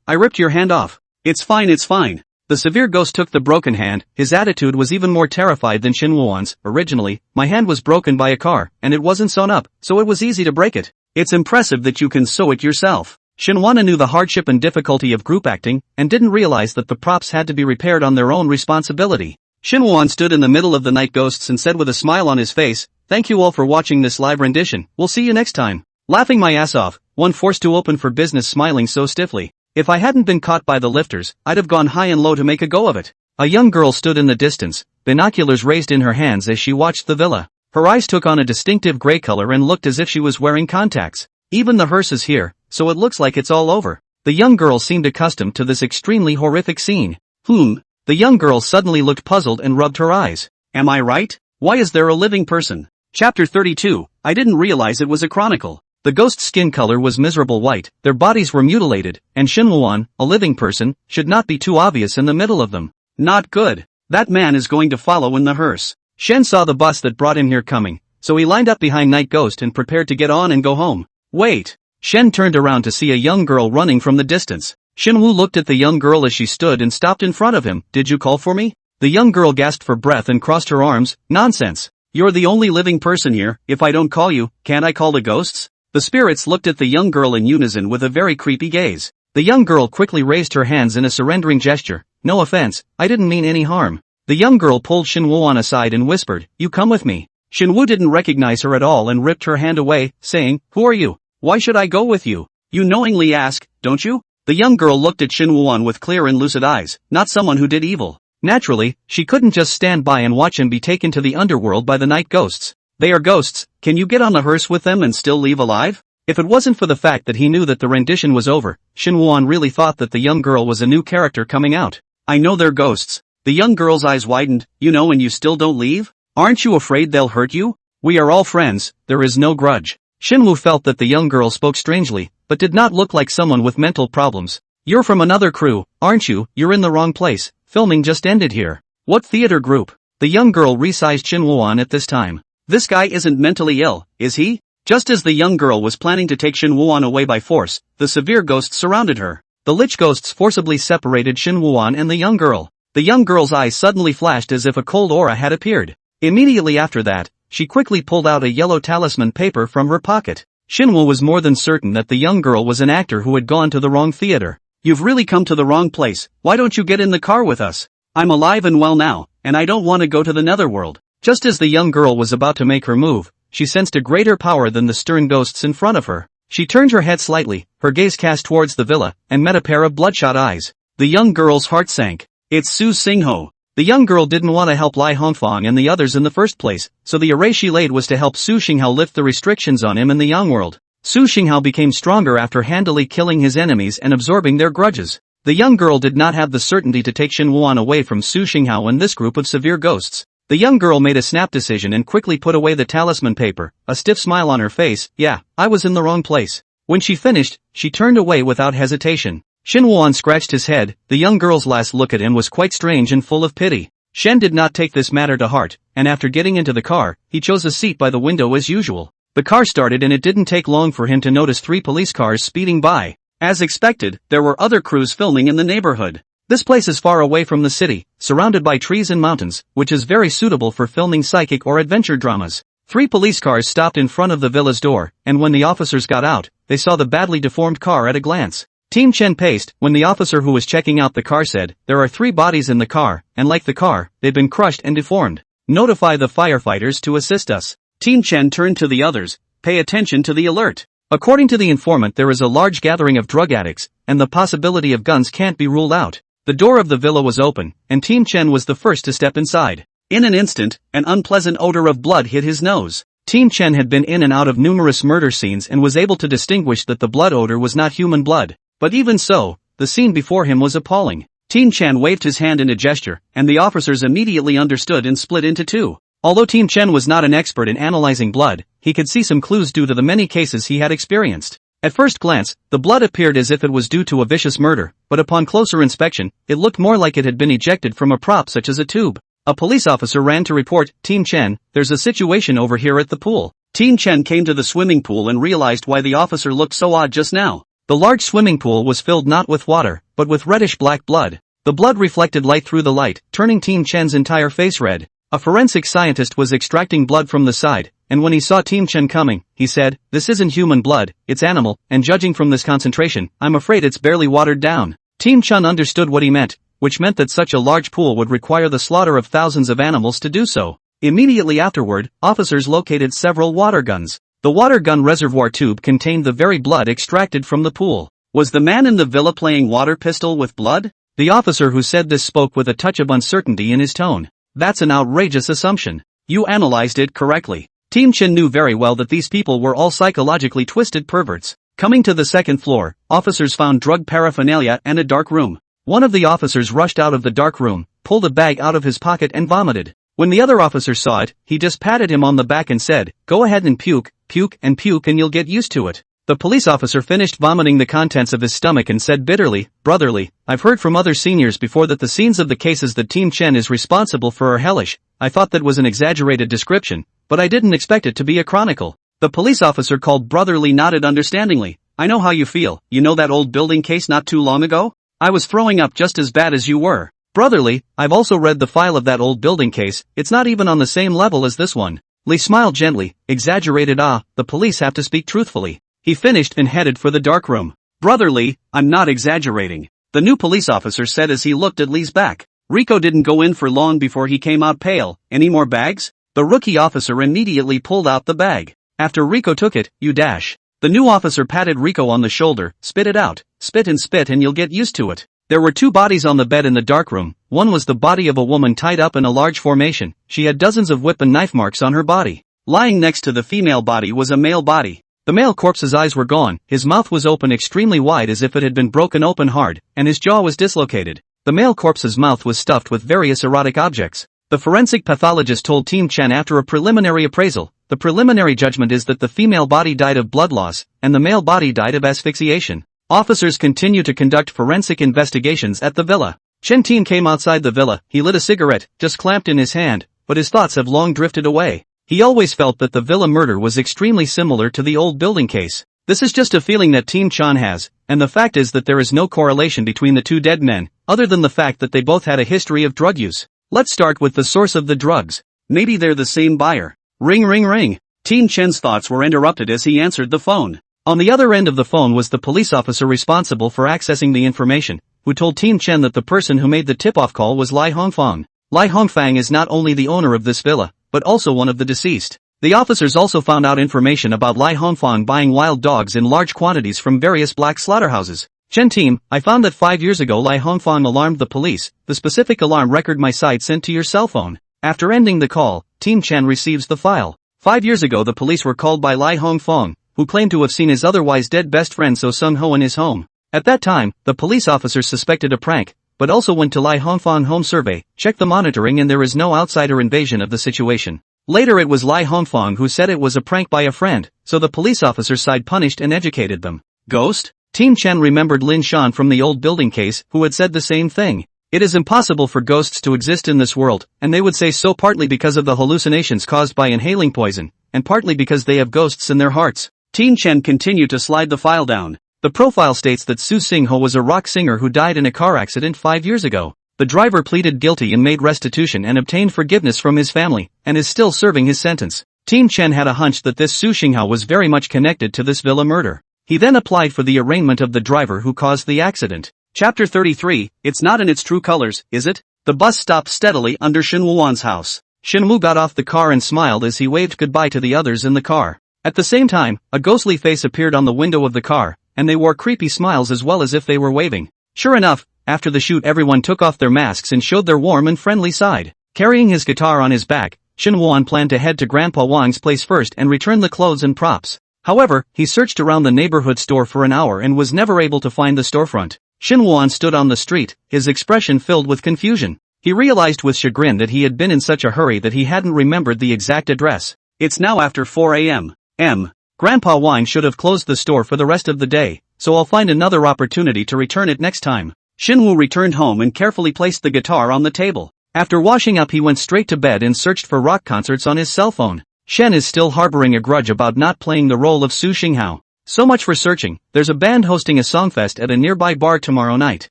I ripped your hand off. It's fine. The severe ghost took the broken hand. His attitude was even more terrified than Shen Wuan's. Originally, my hand was broken by a car, and it wasn't sewn up, so it was easy to break it. It's impressive that you can sew it yourself. Shen Wuan knew the hardship and difficulty of group acting, and didn't realize that the props had to be repaired on their own responsibility. Shen Wuan stood in the middle of the night ghosts and said with a smile on his face, thank you all for watching this live rendition, we'll see you next time. Laughing my ass off, one forced to open for business smiling so stiffly. If I hadn't been caught by the lifters, I'd have gone high and low to make a go of it. A young girl stood in the distance, binoculars raised in her hands as she watched the villa. Her eyes took on a distinctive gray color and looked as if she was wearing contacts. Even the hearse is here, so it looks like it's all over. The young girl seemed accustomed to this extremely horrific scene. The young girl suddenly looked puzzled and rubbed her eyes. Am I right? Why is there a living person? Chapter 32, I didn't realize it was a chronicle. The ghost's skin color was miserable white, their bodies were mutilated, and Shen Wuan, a living person, should not be too obvious in the middle of them. Not good. That man is going to follow in the hearse. Shen saw the bus that brought him here coming, so he lined up behind Night Ghost and prepared to get on and go home. Wait. Shen turned around to see a young girl running from the distance. Shenwu looked at the young girl as she stood and stopped in front of him. Did you call for me? The young girl gasped for breath and crossed her arms. Nonsense. You're the only living person here. If I don't call you, can't I call the ghosts? The spirits looked at the young girl in unison with a very creepy gaze. The young girl quickly raised her hands in a surrendering gesture. No offense, I didn't mean any harm. The young girl pulled Shenwu aside and whispered, you come with me. Shenwu didn't recognize her at all and ripped her hand away, saying, who are you? Why should I go with you? You knowingly ask, don't you? The young girl looked at Shenwu with clear and lucid eyes, not someone who did evil. Naturally, she couldn't just stand by and watch him be taken to the underworld by the night ghosts. They are ghosts, can you get on the hearse with them and still leave alive? If it wasn't for the fact that he knew that the rendition was over, Shenwu really thought that the young girl was a new character coming out. I know they're ghosts. The young girl's eyes widened, you know, and you still don't leave? Aren't you afraid they'll hurt you? We are all friends, there is no grudge. Shenwu felt that the young girl spoke strangely, but did not look like someone with mental problems. You're from another crew, aren't you? You're in the wrong place, filming just ended here. What theater group? The young girl resized Shenwu at this time. This guy isn't mentally ill, is he? Just as the young girl was planning to take Shenwu away by force, the severe ghosts surrounded her. The lich ghosts forcibly separated Shenwu and the young girl. The young girl's eyes suddenly flashed as if a cold aura had appeared. Immediately after that, she quickly pulled out a yellow talisman paper from her pocket. Shenwu was more than certain that the young girl was an actor who had gone to the wrong theater. You've really come to the wrong place, why don't you get in the car with us? I'm alive and well now, and I don't want to go to the netherworld. Just as the young girl was about to make her move, she sensed a greater power than the stern ghosts in front of her. She turned her head slightly, her gaze cast towards the villa, and met a pair of bloodshot eyes. The young girl's heart sank. It's Su Xingho. The young girl didn't want to help Lai Hongfang and the others in the first place, so the array she laid was to help Su Xinghao lift the restrictions on him in the young world. Su Xinghao became stronger after handily killing his enemies and absorbing their grudges. The young girl did not have the certainty to take Shenwu away from Su Xinghao and this group of severe ghosts. The young girl made a snap decision and quickly put away the talisman paper, a stiff smile on her face. Yeah, I was in the wrong place. When she finished, she turned away without hesitation. Shenwu scratched his head. The young girl's last look at him was quite strange and full of pity. Shen did not take this matter to heart, and after getting into the car, he chose a seat by the window as usual. The car started and it didn't take long for him to notice 3 police cars speeding by. As expected, there were other crews filming in the neighborhood. This place is far away from the city, surrounded by trees and mountains, which is very suitable for filming psychic or adventure dramas. 3 police cars stopped in front of the villa's door, and when the officers got out, they saw the badly deformed car at a glance. Team Chen paced, when the officer who was checking out the car said, there are 3 bodies in the car, and like the car, they've been crushed and deformed. Notify the firefighters to assist us. Team Chen turned to the others. Pay attention to the alert. According to the informant, there is a large gathering of drug addicts, and the possibility of guns can't be ruled out. The door of the villa was open, and Team Chen was the first to step inside. In an instant, an unpleasant odor of blood hit his nose. Team Chen had been in and out of numerous murder scenes and was able to distinguish that the blood odor was not human blood. But even so, the scene before him was appalling. Team Chen waved his hand in a gesture, and the officers immediately understood and split into two. Although Team Chen was not an expert in analyzing blood, he could see some clues due to the many cases he had experienced. At first glance, the blood appeared as if it was due to a vicious murder, but upon closer inspection, it looked more like it had been ejected from a prop such as a tube. A police officer ran to report, "Team Chen, there's a situation over here at the pool." Team Chen came to the swimming pool and realized why the officer looked so odd just now. The large swimming pool was filled not with water, but with reddish-black blood. The blood reflected light through the light, turning Team Chen's entire face red. A forensic scientist was extracting blood from the side, and when he saw Team Chen coming, he said, "This isn't human blood, it's animal, and judging from this concentration, I'm afraid it's barely watered down." Team Chen understood what he meant, which meant that such a large pool would require the slaughter of thousands of animals to do so. Immediately afterward, officers located several water guns. The water gun reservoir tube contained the very blood extracted from the pool. Was the man in the villa playing water pistol with blood? The officer who said this spoke with a touch of uncertainty in his tone. That's an outrageous assumption. You analyzed it correctly. Team Chen knew very well that these people were all psychologically twisted perverts. Coming to the second floor, officers found drug paraphernalia and a dark room. One of the officers rushed out of the dark room, pulled a bag out of his pocket and vomited. When the other officer saw it, he just patted him on the back and said, "Go ahead and puke, puke and you'll get used to it." The police officer finished vomiting the contents of his stomach and said bitterly, "Brotherly, I've heard from other seniors before that the scenes of the cases that Team Chen is responsible for are hellish. I thought that was an exaggerated description, but I didn't expect it to be a chronicle." The police officer called Brotherly nodded understandingly. "I know how you feel. You know that old building case not too long ago? I was throwing up just as bad as you were." "Brotherly, I've also read the file of that old building case. It's not even on the same level as this one." Lee smiled gently. "Exaggerated? The police have to speak truthfully." He finished and headed for the dark room. "Brotherly, I'm not exaggerating," the new police officer said as he looked at Lee's back. "Rico didn't go in for long before he came out pale. Any more bags?" The rookie officer immediately pulled out the bag. "After Rico took it, you dash." The new officer patted Rico on the shoulder. "Spit it out. Spit and you'll get used to it." There were two bodies on the bed in the dark room. One was the body of a woman tied up in a large formation. She had dozens of whip and knife marks on her body. Lying next to the female body was a male body. The male corpse's eyes were gone, his mouth was open extremely wide as if it had been broken open hard, and his jaw was dislocated. The male corpse's mouth was stuffed with various erotic objects. The forensic pathologist told Team Chen after a preliminary appraisal, the preliminary judgment is that the female body died of blood loss, and the male body died of asphyxiation. Officers continue to conduct forensic investigations at the villa. Chen Team came outside the villa, he lit a cigarette, just clamped in his hand, but his thoughts have long drifted away. He always felt that the villa murder was extremely similar to the old building case. This is just a feeling that Team Chan has, and the fact is that there is no correlation between the two dead men, other than the fact that they both had a history of drug use. Let's start with the source of the drugs. Maybe they're the same buyer. Ring ring ring. Team Chen's thoughts were interrupted as he answered the phone. On the other end of the phone was the police officer responsible for accessing the information, who told Team Chen that the person who made the tip-off call was Lai Hongfang. Lai Hongfang is not only the owner of this villa, but also one of the deceased. The officers also found out information about Lai Hongfang buying wild dogs in large quantities from various black slaughterhouses. Chen Team, I found that 5 years ago Lai Hongfang alarmed the police. The specific alarm record my side sent to your cell phone. After ending the call, Team Chen receives the file. 5 years ago the police were called by Lai Hongfang, who claimed to have seen his otherwise dead best friend So Sung Ho in his home. At that time, the police officers suspected a prank, but also went to Lai Hongfang home survey, checked the monitoring and there is no outsider invasion of the situation. Later it was Lai Hongfang who said it was a prank by a friend, so the police officers side punished and educated them. Ghost? Team Chen remembered Lin Shan from the old building case, who had said the same thing. It is impossible for ghosts to exist in this world, and they would say so partly because of the hallucinations caused by inhaling poison, and partly because they have ghosts in their hearts. Team Chen continued to slide the file down. The profile states that Su Sing-ho was a rock singer who died in a car accident 5 years ago. The driver pleaded guilty and made restitution and obtained forgiveness from his family, and is still serving his sentence. Team Chen had a hunch that this Su Xinghao was very much connected to this villa murder. He then applied for the arraignment of the driver who caused the accident. Chapter 33, It's not in its true colors, is it? The bus stopped steadily under Shin Wuan's house. Shinwoo got off the car and smiled as he waved goodbye to the others in the car. At the same time, a ghostly face appeared on the window of the car, and they wore creepy smiles as well as if they were waving. Sure enough, after the shoot everyone took off their masks and showed their warm and friendly side. Carrying his guitar on his back, Shinwoo planned to head to Grandpa Wang's place first and return the clothes and props. However, he searched around the neighborhood store for an hour and was never able to find the storefront. Shinwoo stood on the street, his expression filled with confusion. He realized with chagrin that he had been in such a hurry that he hadn't remembered the exact address. It's now after 4 a.m. Grandpa Wang should have closed the store for the rest of the day, so I'll find another opportunity to return it next time. Shinwoo returned home and carefully placed the guitar on the table. After washing up he went straight to bed and searched for rock concerts on his cell phone. Shen is still harboring a grudge about not playing the role of Su Xinghao. So much for searching, there's a band hosting a songfest at a nearby bar tomorrow night.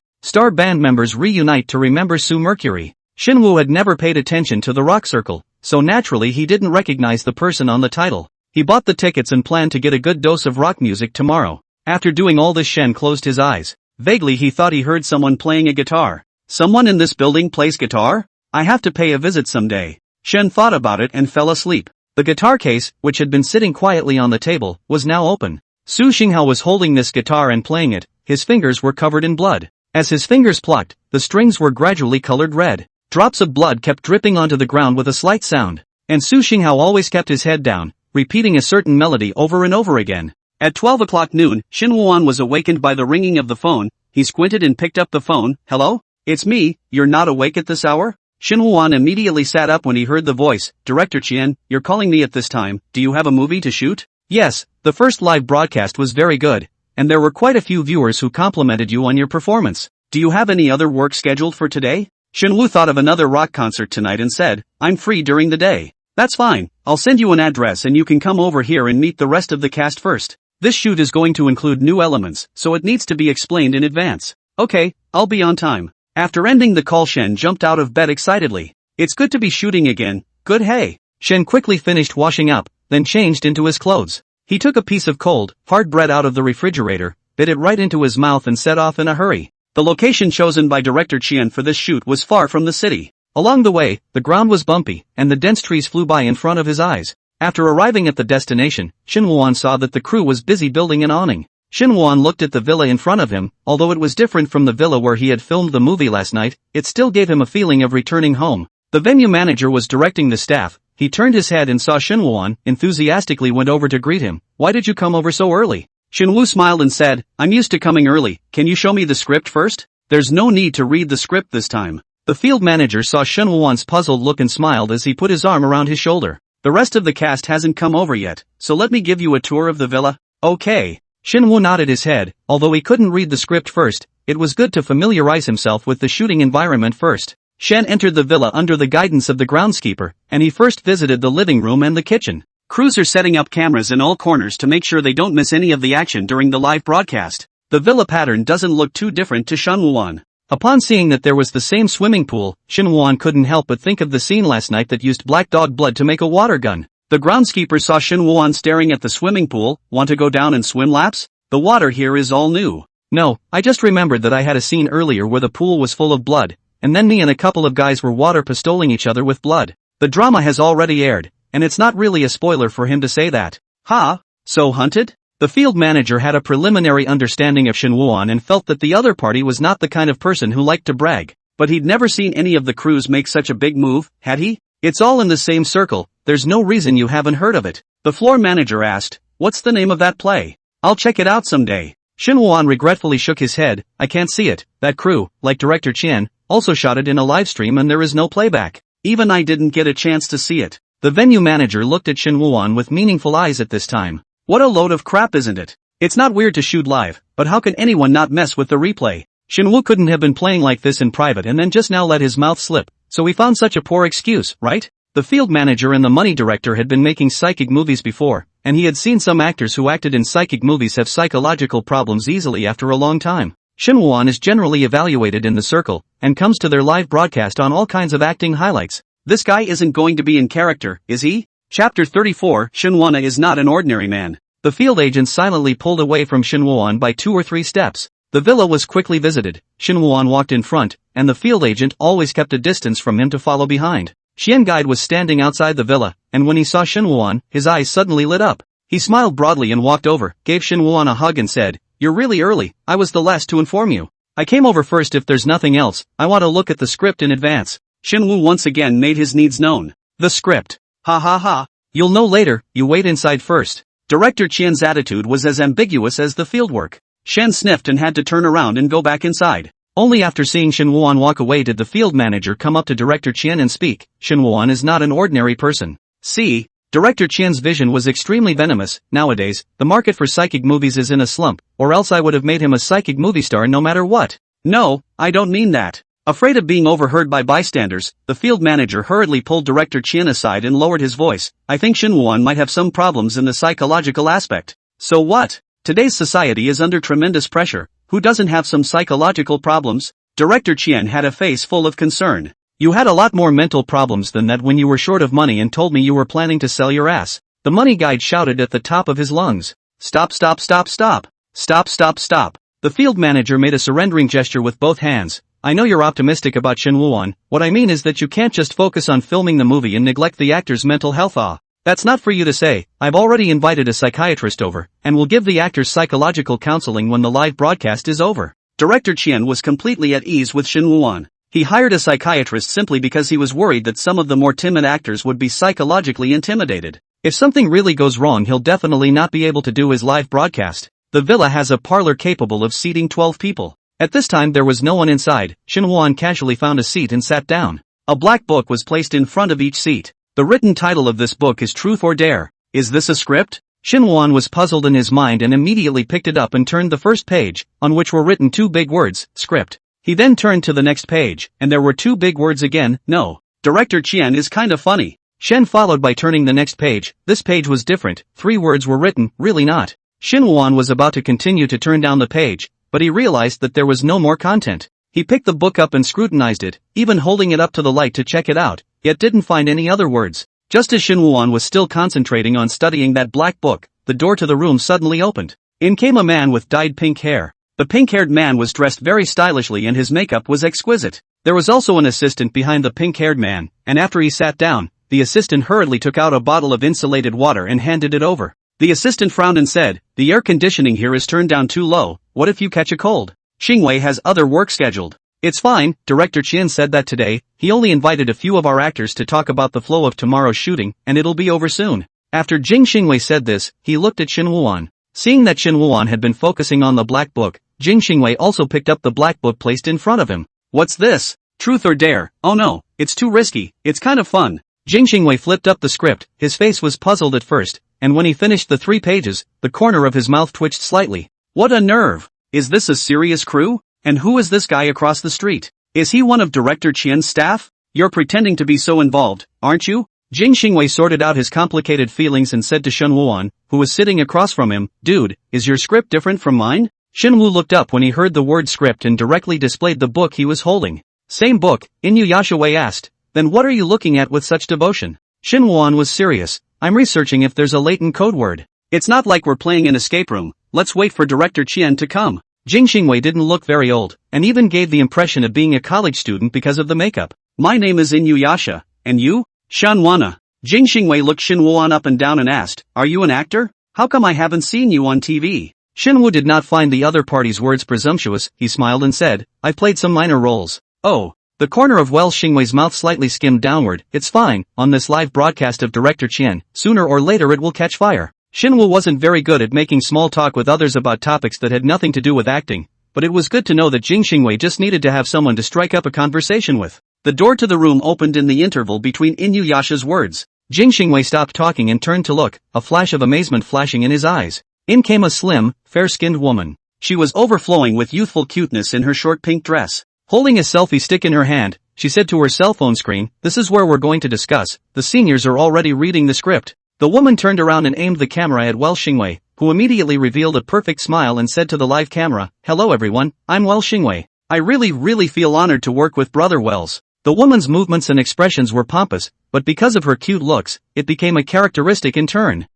Star band members reunite to remember Su Mercury. Shinwoo had never paid attention to the rock circle, so naturally he didn't recognize the person on the title. He bought the tickets and planned to get a good dose of rock music tomorrow. After doing all this Shen closed his eyes. Vaguely he thought he heard someone playing a guitar. Someone in this building plays guitar? I have to pay a visit someday. Shen thought about it and fell asleep. The guitar case, which had been sitting quietly on the table, was now open. Su Xinghao was holding this guitar and playing it. His fingers were covered in blood. As his fingers plucked, the strings were gradually colored red. Drops of blood kept dripping onto the ground with a slight sound. And Su Xinghao always kept his head down, repeating a certain melody over and over again. At 12 o'clock noon, Shinwoo was awakened by the ringing of the phone. He squinted and picked up the phone. Hello? It's me, you're not awake at this hour? Shinwoo immediately sat up when he heard the voice. Director Chien, you're calling me at this time, do you have a movie to shoot? Yes, the first live broadcast was very good, and there were quite a few viewers who complimented you on your performance. Do you have any other work scheduled for today? Shinwoo thought of another rock concert tonight and said, I'm free during the day. That's fine, I'll send you an address and you can come over here and meet the rest of the cast first. This shoot is going to include new elements, so it needs to be explained in advance. Okay, I'll be on time. After ending the call Shen jumped out of bed excitedly. It's good to be shooting again, good hey. Shen quickly finished washing up, then changed into his clothes. He took a piece of cold, hard bread out of the refrigerator, bit it right into his mouth and set off in a hurry. The location chosen by director Chien for this shoot was far from the city. Along the way, the ground was bumpy, and the dense trees flew by in front of his eyes. After arriving at the destination, Shinwoo saw that the crew was busy building an awning. Shinwoo looked at the villa in front of him. Although it was different from the villa where he had filmed the movie last night, it still gave him a feeling of returning home. The venue manager was directing the staff. He turned his head and saw Shinwoo, enthusiastically went over to greet him. Why did you come over so early? Shinwoo smiled and said, I'm used to coming early, can you show me the script first? There's no need to read the script this time. The field manager saw Shinwoo's puzzled look and smiled as he put his arm around his shoulder. The rest of the cast hasn't come over yet, so let me give you a tour of the villa. Okay. Shinwoo nodded his head. Although he couldn't read the script first, it was good to familiarize himself with the shooting environment first. Shen entered the villa under the guidance of the groundskeeper, and he first visited the living room and the kitchen. Crews are setting up cameras in all corners to make sure they don't miss any of the action during the live broadcast. The villa pattern doesn't look too different to Shinwoo. Upon seeing that there was the same swimming pool, Shinwoo couldn't help but think of the scene last night that used black dog blood to make a water gun. The groundskeeper saw Shinwoo staring at the swimming pool. Want to go down and swim laps? The water here is all new. No, I just remembered that I had a scene earlier where the pool was full of blood, and then me and a couple of guys were water pistoling each other with blood. The drama has already aired, and it's not really a spoiler for him to say that. Ha! So hunted? The field manager had a preliminary understanding of Shinwoo and felt that the other party was not the kind of person who liked to brag. But he'd never seen any of the crews make such a big move, had he? It's all in the same circle, there's no reason you haven't heard of it. The floor manager asked, what's the name of that play? I'll check it out someday. Shinwoo regretfully shook his head, I can't see it. That crew, like director Chien, also shot it in a live stream and there is no playback. Even I didn't get a chance to see it. The venue manager looked at Shinwoo with meaningful eyes at this time. What a load of crap, isn't it? It's not weird to shoot live, but how can anyone not mess with the replay? Shinwoo couldn't have been playing like this in private and then just now let his mouth slip, so he found such a poor excuse, right? The field manager and the money director had been making psychic movies before, and he had seen some actors who acted in psychic movies have psychological problems easily after a long time. Shinwoo is generally evaluated in the circle, and comes to their live broadcast on all kinds of acting highlights. This guy isn't going to be in character, is he? Chapter 34, Shinwoo is not an ordinary man. The field agent silently pulled away from Shinwoo by 2 or 3 steps. The villa was quickly visited. Shinwoo walked in front, and the field agent always kept a distance from him to follow behind. Xian Guide was standing outside the villa, and when he saw Shin Wuan, his eyes suddenly lit up. He smiled broadly and walked over, gave Shin Wuan a hug and said, "You're really early, I was the last to inform you. I came over first if there's nothing else, I want to look at the script in advance." Shin Wu once again made his needs known. "The script. Ha ha ha. You'll know later, you wait inside first." Director Qian's attitude was as ambiguous as the fieldwork. Shen sniffed and had to turn around and go back inside. Only after seeing Shin Wuan walk away did the field manager come up to Director Qian and speak. "Shin Wuan is not an ordinary person. See?" Director Qian's vision was extremely venomous. "Nowadays, the market for psychic movies is in a slump, or else I would have made him a psychic movie star no matter what." "No, I don't mean that." Afraid of being overheard by bystanders, the field manager hurriedly pulled Director Qian aside and lowered his voice. "I think Shin Wuan might have some problems in the psychological aspect." "So what? Today's society is under tremendous pressure. Who doesn't have some psychological problems?" Director Qian had a face full of concern. "You had a lot more mental problems than that when you were short of money and told me you were planning to sell your ass." The money guide shouted at the top of his lungs. "Stop stop stop stop. Stop stop stop." The field manager made a surrendering gesture with both hands. "I know you're optimistic about Shin Wuan, what I mean is that you can't just focus on filming the movie and neglect the actor's mental health. That's not for you to say. I've already invited a psychiatrist over, and will give the actors psychological counseling when the live broadcast is over." Director Qian was completely at ease with Shin Wuan. He hired a psychiatrist simply because he was worried that some of the more timid actors would be psychologically intimidated. If something really goes wrong, he'll definitely not be able to do his live broadcast. The villa has a parlor capable of seating 12 people. At this time there was no one inside. Shin Wuan casually found a seat and sat down. A black book was placed in front of each seat. The written title of this book is Truth or Dare. Is this a script? Shin Wuan was puzzled in his mind and immediately picked it up and turned the first page, on which were written two big words, script. He then turned to the next page, and there were two big words again, no. Director Qian is kinda funny. Shen followed by turning the next page. This page was different, 3 words were written, really not. Shin Wuan was about to continue to turn down the page, but he realized that there was no more content. He picked the book up and scrutinized it, even holding it up to the light to check it out, yet didn't find any other words. Just as Shin Wuan was still concentrating on studying that black book, the door to the room suddenly opened. In came a man with dyed pink hair. The pink-haired man was dressed very stylishly and his makeup was exquisite. There was also an assistant behind the pink-haired man, and after he sat down, the assistant hurriedly took out a bottle of insulated water and handed it over. The assistant frowned and said, "The air conditioning here is turned down too low, what if you catch a cold? Xingwei has other work scheduled." "It's fine," Director Qian said that today, he only invited a few of our actors to talk about the flow of tomorrow's shooting, and it'll be over soon. After Jing Xingwei said this, he looked at Shin Wuan. Seeing that Shin Wuan had been focusing on the black book, Jing Xingwei also picked up the black book placed in front of him. "What's this? Truth or Dare? Oh no, it's too risky, it's kind of fun." Jing Xingwei flipped up the script, his face was puzzled at first, and when he finished the 3 pages, the corner of his mouth twitched slightly. "What a nerve! Is this a serious crew? And who is this guy across the street? Is he one of Director Qian's staff? You're pretending to be so involved, aren't you?" Jing Xingwei sorted out his complicated feelings and said to Shin Wuan, who was sitting across from him, "Dude, is your script different from mine?" Shin Wu looked up when he heard the word script and directly displayed the book he was holding. "Same book," Inuyasha Wei asked. "Then what are you looking at with such devotion?" Shin Wuan was serious. "I'm researching if there's a latent code word. It's not like we're playing an escape room, let's wait for Director Qian to come." Jing Xingwei didn't look very old, and even gave the impression of being a college student because of the makeup. "My name is Inuyasha, and you?" "Shanwana." Jing Xingwei looked Shin Wuan up and down and asked, "Are you an actor? How come I haven't seen you on TV?" Shin Wu did not find the other party's words presumptuous, he smiled and said, "I've played some minor roles." "Oh." The corner of Xingwei's mouth slightly skimmed downward. "It's fine, on this live broadcast of Director Qian, sooner or later it will catch fire." Shin Wu wasn't very good at making small talk with others about topics that had nothing to do with acting, but it was good to know that Jing Xingwei just needed to have someone to strike up a conversation with. The door to the room opened in the interval between Inuyasha's words. Jing Xingwei stopped talking and turned to look, a flash of amazement flashing in his eyes. In came a slim, fair-skinned woman. She was overflowing with youthful cuteness in her short pink dress. Holding a selfie stick in her hand, she said to her cell phone screen, "This is where we're going to discuss, the seniors are already reading the script." The woman turned around and aimed the camera at Xingwei, who immediately revealed a perfect smile and said to the live camera, "Hello everyone, I'm Xingwei. I really feel honored to work with Brother Wells." The woman's movements and expressions were pompous, but because of her cute looks, it became a characteristic in turn.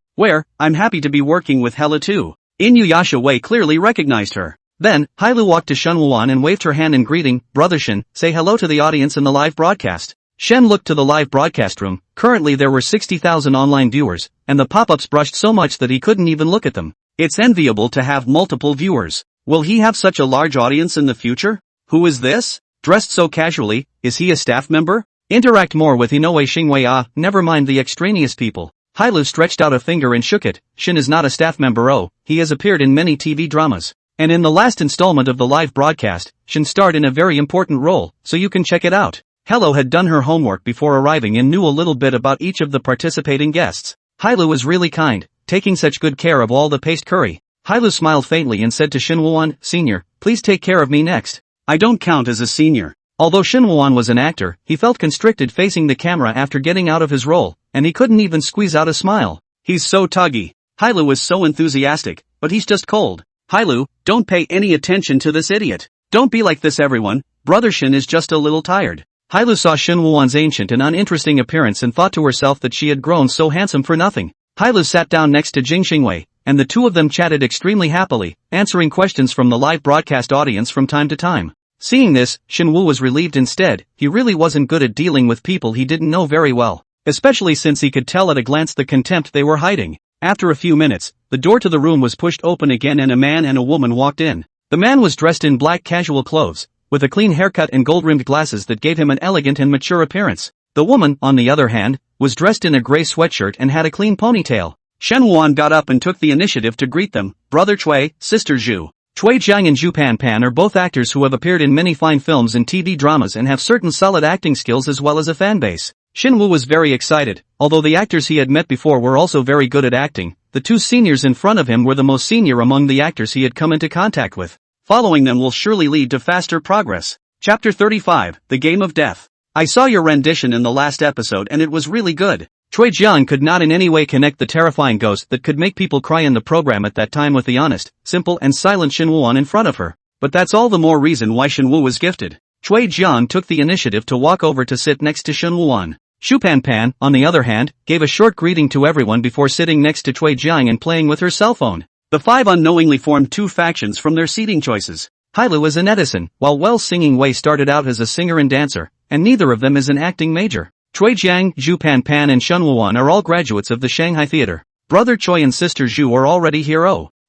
I'm happy to be working with Hella too." Inuyasha Wei clearly recognized her. Then, Hailu walked to Shin Wuan and waved her hand in greeting. "Brother Shin, say hello to the audience in the live broadcast." Shen looked to the live broadcast room. Currently there were 60,000 online viewers, and the pop-ups brushed so much that he couldn't even look at them. It's enviable to have multiple viewers. Will he have such a large audience in the future? Who is this? Dressed so casually, is he a staff member? Interact more with Inoue Shingwei. Never mind the extraneous people. Hailu stretched out a finger and shook it. Shin is not a staff member. Oh, he has appeared in many TV dramas. And in the last installment of the live broadcast, Shin starred in a very important role, so you can check it out. Hello had done her homework before arriving and knew a little bit about each of the participating guests. Hailu was really kind, taking such good care of all the paste curry. Hailu smiled faintly and said to Shin Woo-won, "Senior, please take care of me next." I don't count as a senior. Although Shin Woo-won was an actor, he felt constricted facing the camera after getting out of his role, and he couldn't even squeeze out a smile. He's so tuggy. Hailu was so enthusiastic, but he's just cold. Hailu, don't pay any attention to this idiot. Don't be like this everyone, brother Shin is just a little tired. Hailu saw Shin Woo-won's ancient and uninteresting appearance and thought to herself that she had grown so handsome for nothing. Hailu sat down next to Jing Xingwei, and the two of them chatted extremely happily, answering questions from the live broadcast audience from time to time. Seeing this, Shin Woo was relieved instead. He really wasn't good at dealing with people he didn't know very well, especially since he could tell at a glance the contempt they were hiding. After a few minutes, the door to the room was pushed open again and a man and a woman walked in. The man was dressed in black casual clothes, with a clean haircut and gold-rimmed glasses that gave him an elegant and mature appearance. The woman, on the other hand, was dressed in a gray sweatshirt and had a clean ponytail. Shen Wuan got up and took the initiative to greet them. Brother Cui, Sister Zhu. Cui Jiang and Zhu Pan are both actors who have appeared in many fine films and TV dramas and have certain solid acting skills as well as a fanbase. Shin Woo was very excited. Although the actors he had met before were also very good at acting, the two seniors in front of him were the most senior among the actors he had come into contact with. Following them will surely lead to faster progress. Chapter 35, The Game of Death. I saw your rendition in the last episode and it was really good. Cui Jiang could not in any way connect the terrifying ghost that could make people cry in the program at that time with the honest, simple and silent Shin Woo-won in front of her. But that's all the more reason why Shin Woo was gifted. Cui Jiang took the initiative to walk over to sit next to Shin Woo-won. Shu Pan, on the other hand, gave a short greeting to everyone before sitting next to Cui Jiang and playing with her cell phone. The five unknowingly formed two factions from their seating choices. Hailu is an Edison, while well-singing Wei started out as a singer and dancer, and neither of them is an acting major. Cui Jiang, Zhu Pan and Shen Woo-won are all graduates of the Shanghai Theater. Brother Choi and sister Zhu are already here.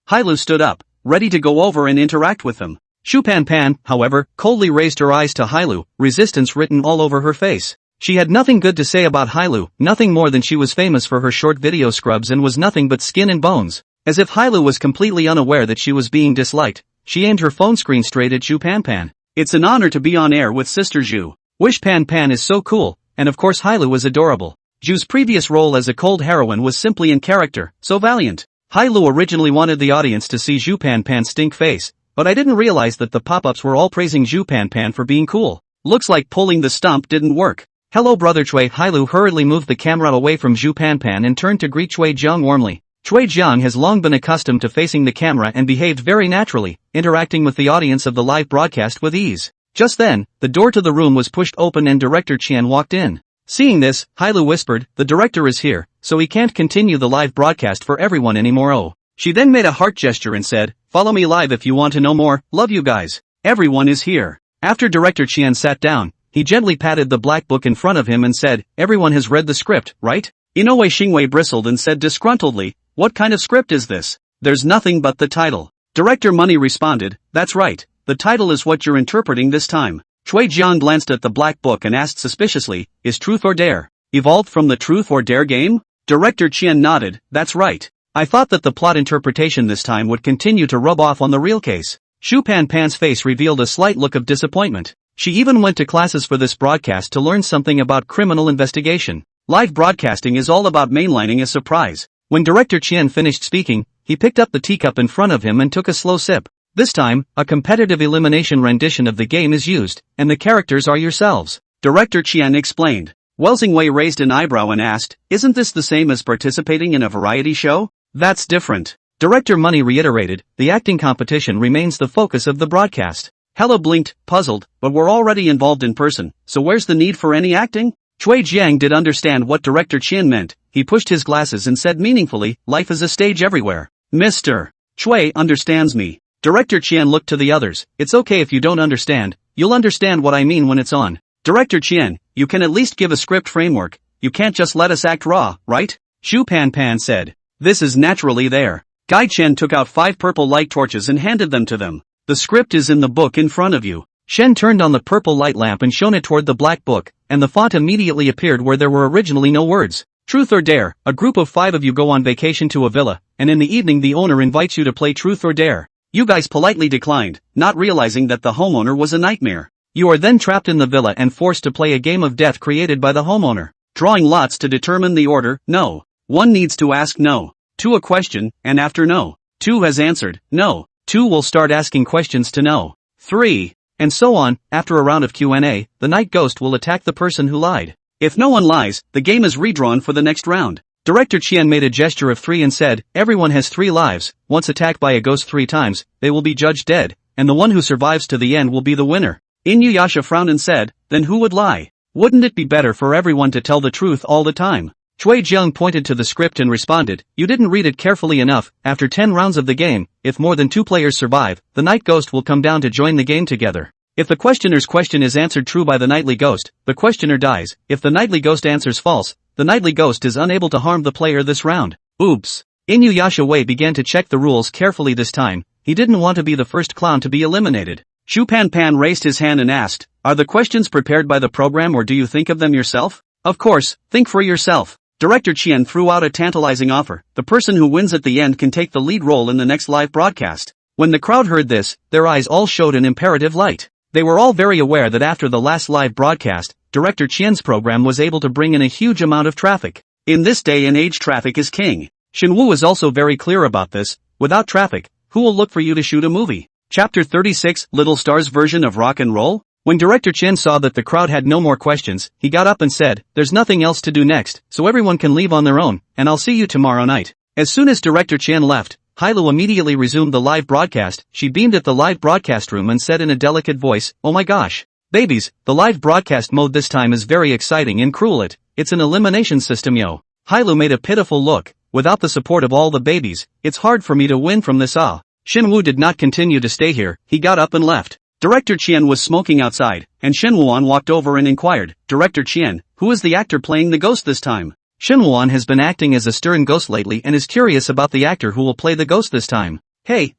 Hailu stood up, ready to go over and interact with them. Shu Pan, however, coldly raised her eyes to Hailu, resistance written all over her face. She had nothing good to say about Hailu, nothing more than she was famous for her short video scrubs and was nothing but skin and bones. As if Hailu was completely unaware that she was being disliked, she aimed her phone screen straight at Zhu Pan. It's an honor to be on air with sister Zhu. Wish Pan is so cool, and of course Hailu was adorable. Zhu's previous role as a cold heroine was simply in character, so valiant. Hailu originally wanted the audience to see Zhu Pan's stink face, but I didn't realize that the pop-ups were all praising Zhu Pan for being cool. Looks like pulling the stump didn't work. Hello brother Cui. Hailu hurriedly moved the camera away from Zhu Pan and turned to greet Cui Jiang warmly. Cui Jiang has long been accustomed to facing the camera and behaved very naturally, interacting with the audience of the live broadcast with ease. Just then, the door to the room was pushed open and Director Qian walked in. Seeing this, Hailu whispered, "The director is here, so he can't continue the live broadcast for everyone anymore." She then made a heart gesture and said, "Follow me live if you want to know more, love you guys. Everyone is here." After Director Qian sat down, he gently patted the black book in front of him and said, "Everyone has read the script, right?" Inoue Shingwei bristled and said disgruntledly, "What kind of script is this? There's nothing but the title." Director Money responded, "That's right, the title is what you're interpreting this time." Cui Jiang glanced at the black book and asked suspiciously, "Is Truth or Dare evolved from the Truth or Dare game?" Director Qian nodded, "That's right. I thought that the plot interpretation this time would continue to rub off on the real case." Shu Pan's face revealed a slight look of disappointment. She even went to classes for this broadcast to learn something about criminal investigation. Live broadcasting is all about mainlining a surprise. When Director Qian finished speaking, he picked up the teacup in front of him and took a slow sip. This time, a competitive elimination rendition of the game is used, and the characters are yourselves. Director Qian explained. Wei raised an eyebrow and asked, "Isn't this the same as participating in a variety show?" "That's different." Director Money reiterated, "The acting competition remains the focus of the broadcast." Hella blinked, puzzled, "But we're already involved in person, so where's the need for any acting?" Cui Jiang did understand what Director Qian meant. He pushed his glasses and said meaningfully, "Life is a stage everywhere. Mr. Cui understands me." Director Qian looked to the others. "It's okay if you don't understand, you'll understand what I mean when it's on." Director Chien, you can at least give a script framework, you can't just let us act raw, right? Shu Pan Pan said. This is naturally there. Gai Chen took out 5 purple light torches and handed them to them. The script is in the book in front of you. Shen turned on the purple light lamp and shone it toward the black book, and the font immediately appeared where there were originally no words. Truth or Dare, a group of 5 of you go on vacation to a villa, and in the evening the owner invites you to play Truth or Dare. You guys politely declined, not realizing that the homeowner was a nightmare. You are then trapped in the villa and forced to play a game of death created by the homeowner. Drawing lots to determine the order, no. 1 needs to ask no. 2 a question, and after no. 2 has answered, no. 2 will start asking questions to no. 3. And so on. After a round of Q&A, the night ghost will attack the person who lied. If no one lies, the game is redrawn for the next round. Director Chien made a gesture of 3 and said, everyone has 3 lives, once attacked by a ghost 3 times, they will be judged dead, and the one who survives to the end will be the winner. Inuyasha frowned and said, then who would lie? Wouldn't it be better for everyone to tell the truth all the time? Chui Jiang pointed to the script and responded, you didn't read it carefully enough. After 10 rounds of the game, if more than 2 players survive, the night ghost will come down to join the game together. If the questioner's question is answered true by the nightly ghost, the questioner dies. If the nightly ghost answers false, the nightly ghost is unable to harm the player this round. Oops. Inuyasha Wei began to check the rules carefully this time. He didn't want to be the first clown to be eliminated. Shu Pan Pan raised his hand and asked, are the questions prepared by the program or do you think of them yourself? Of course, think for yourself. Director Chien threw out a tantalizing offer. The person who wins at the end can take the lead role in the next live broadcast. When the crowd heard this, their eyes all showed an imperative light. They were all very aware that after the last live broadcast, Director Chien's program was able to bring in a huge amount of traffic. In this day and age, traffic is king. Shinwoo is also very clear about this. Without traffic, who will look for you to shoot a movie? Chapter 36, Little Star's version of rock and roll? When Director Chien saw that the crowd had no more questions, he got up and said, there's nothing else to do next, so everyone can leave on their own, and I'll see you tomorrow night. As soon as Director Chien left, Hailu immediately resumed the live broadcast. She beamed at the live broadcast room and said in a delicate voice, oh my gosh. Babies, the live broadcast mode this time is very exciting and cruel. It's an elimination system, yo. Hailu made a pitiful look. Without the support of all the babies, it's hard for me to win from this. Shinwoo did not continue to stay here. He got up and left. Director Chien was smoking outside, and Shenwuan walked over and inquired, Director Chien, who is the actor playing the ghost this time? Shenwuan has been acting as a stern ghost lately and is curious about the actor who will play the ghost this time. Hey,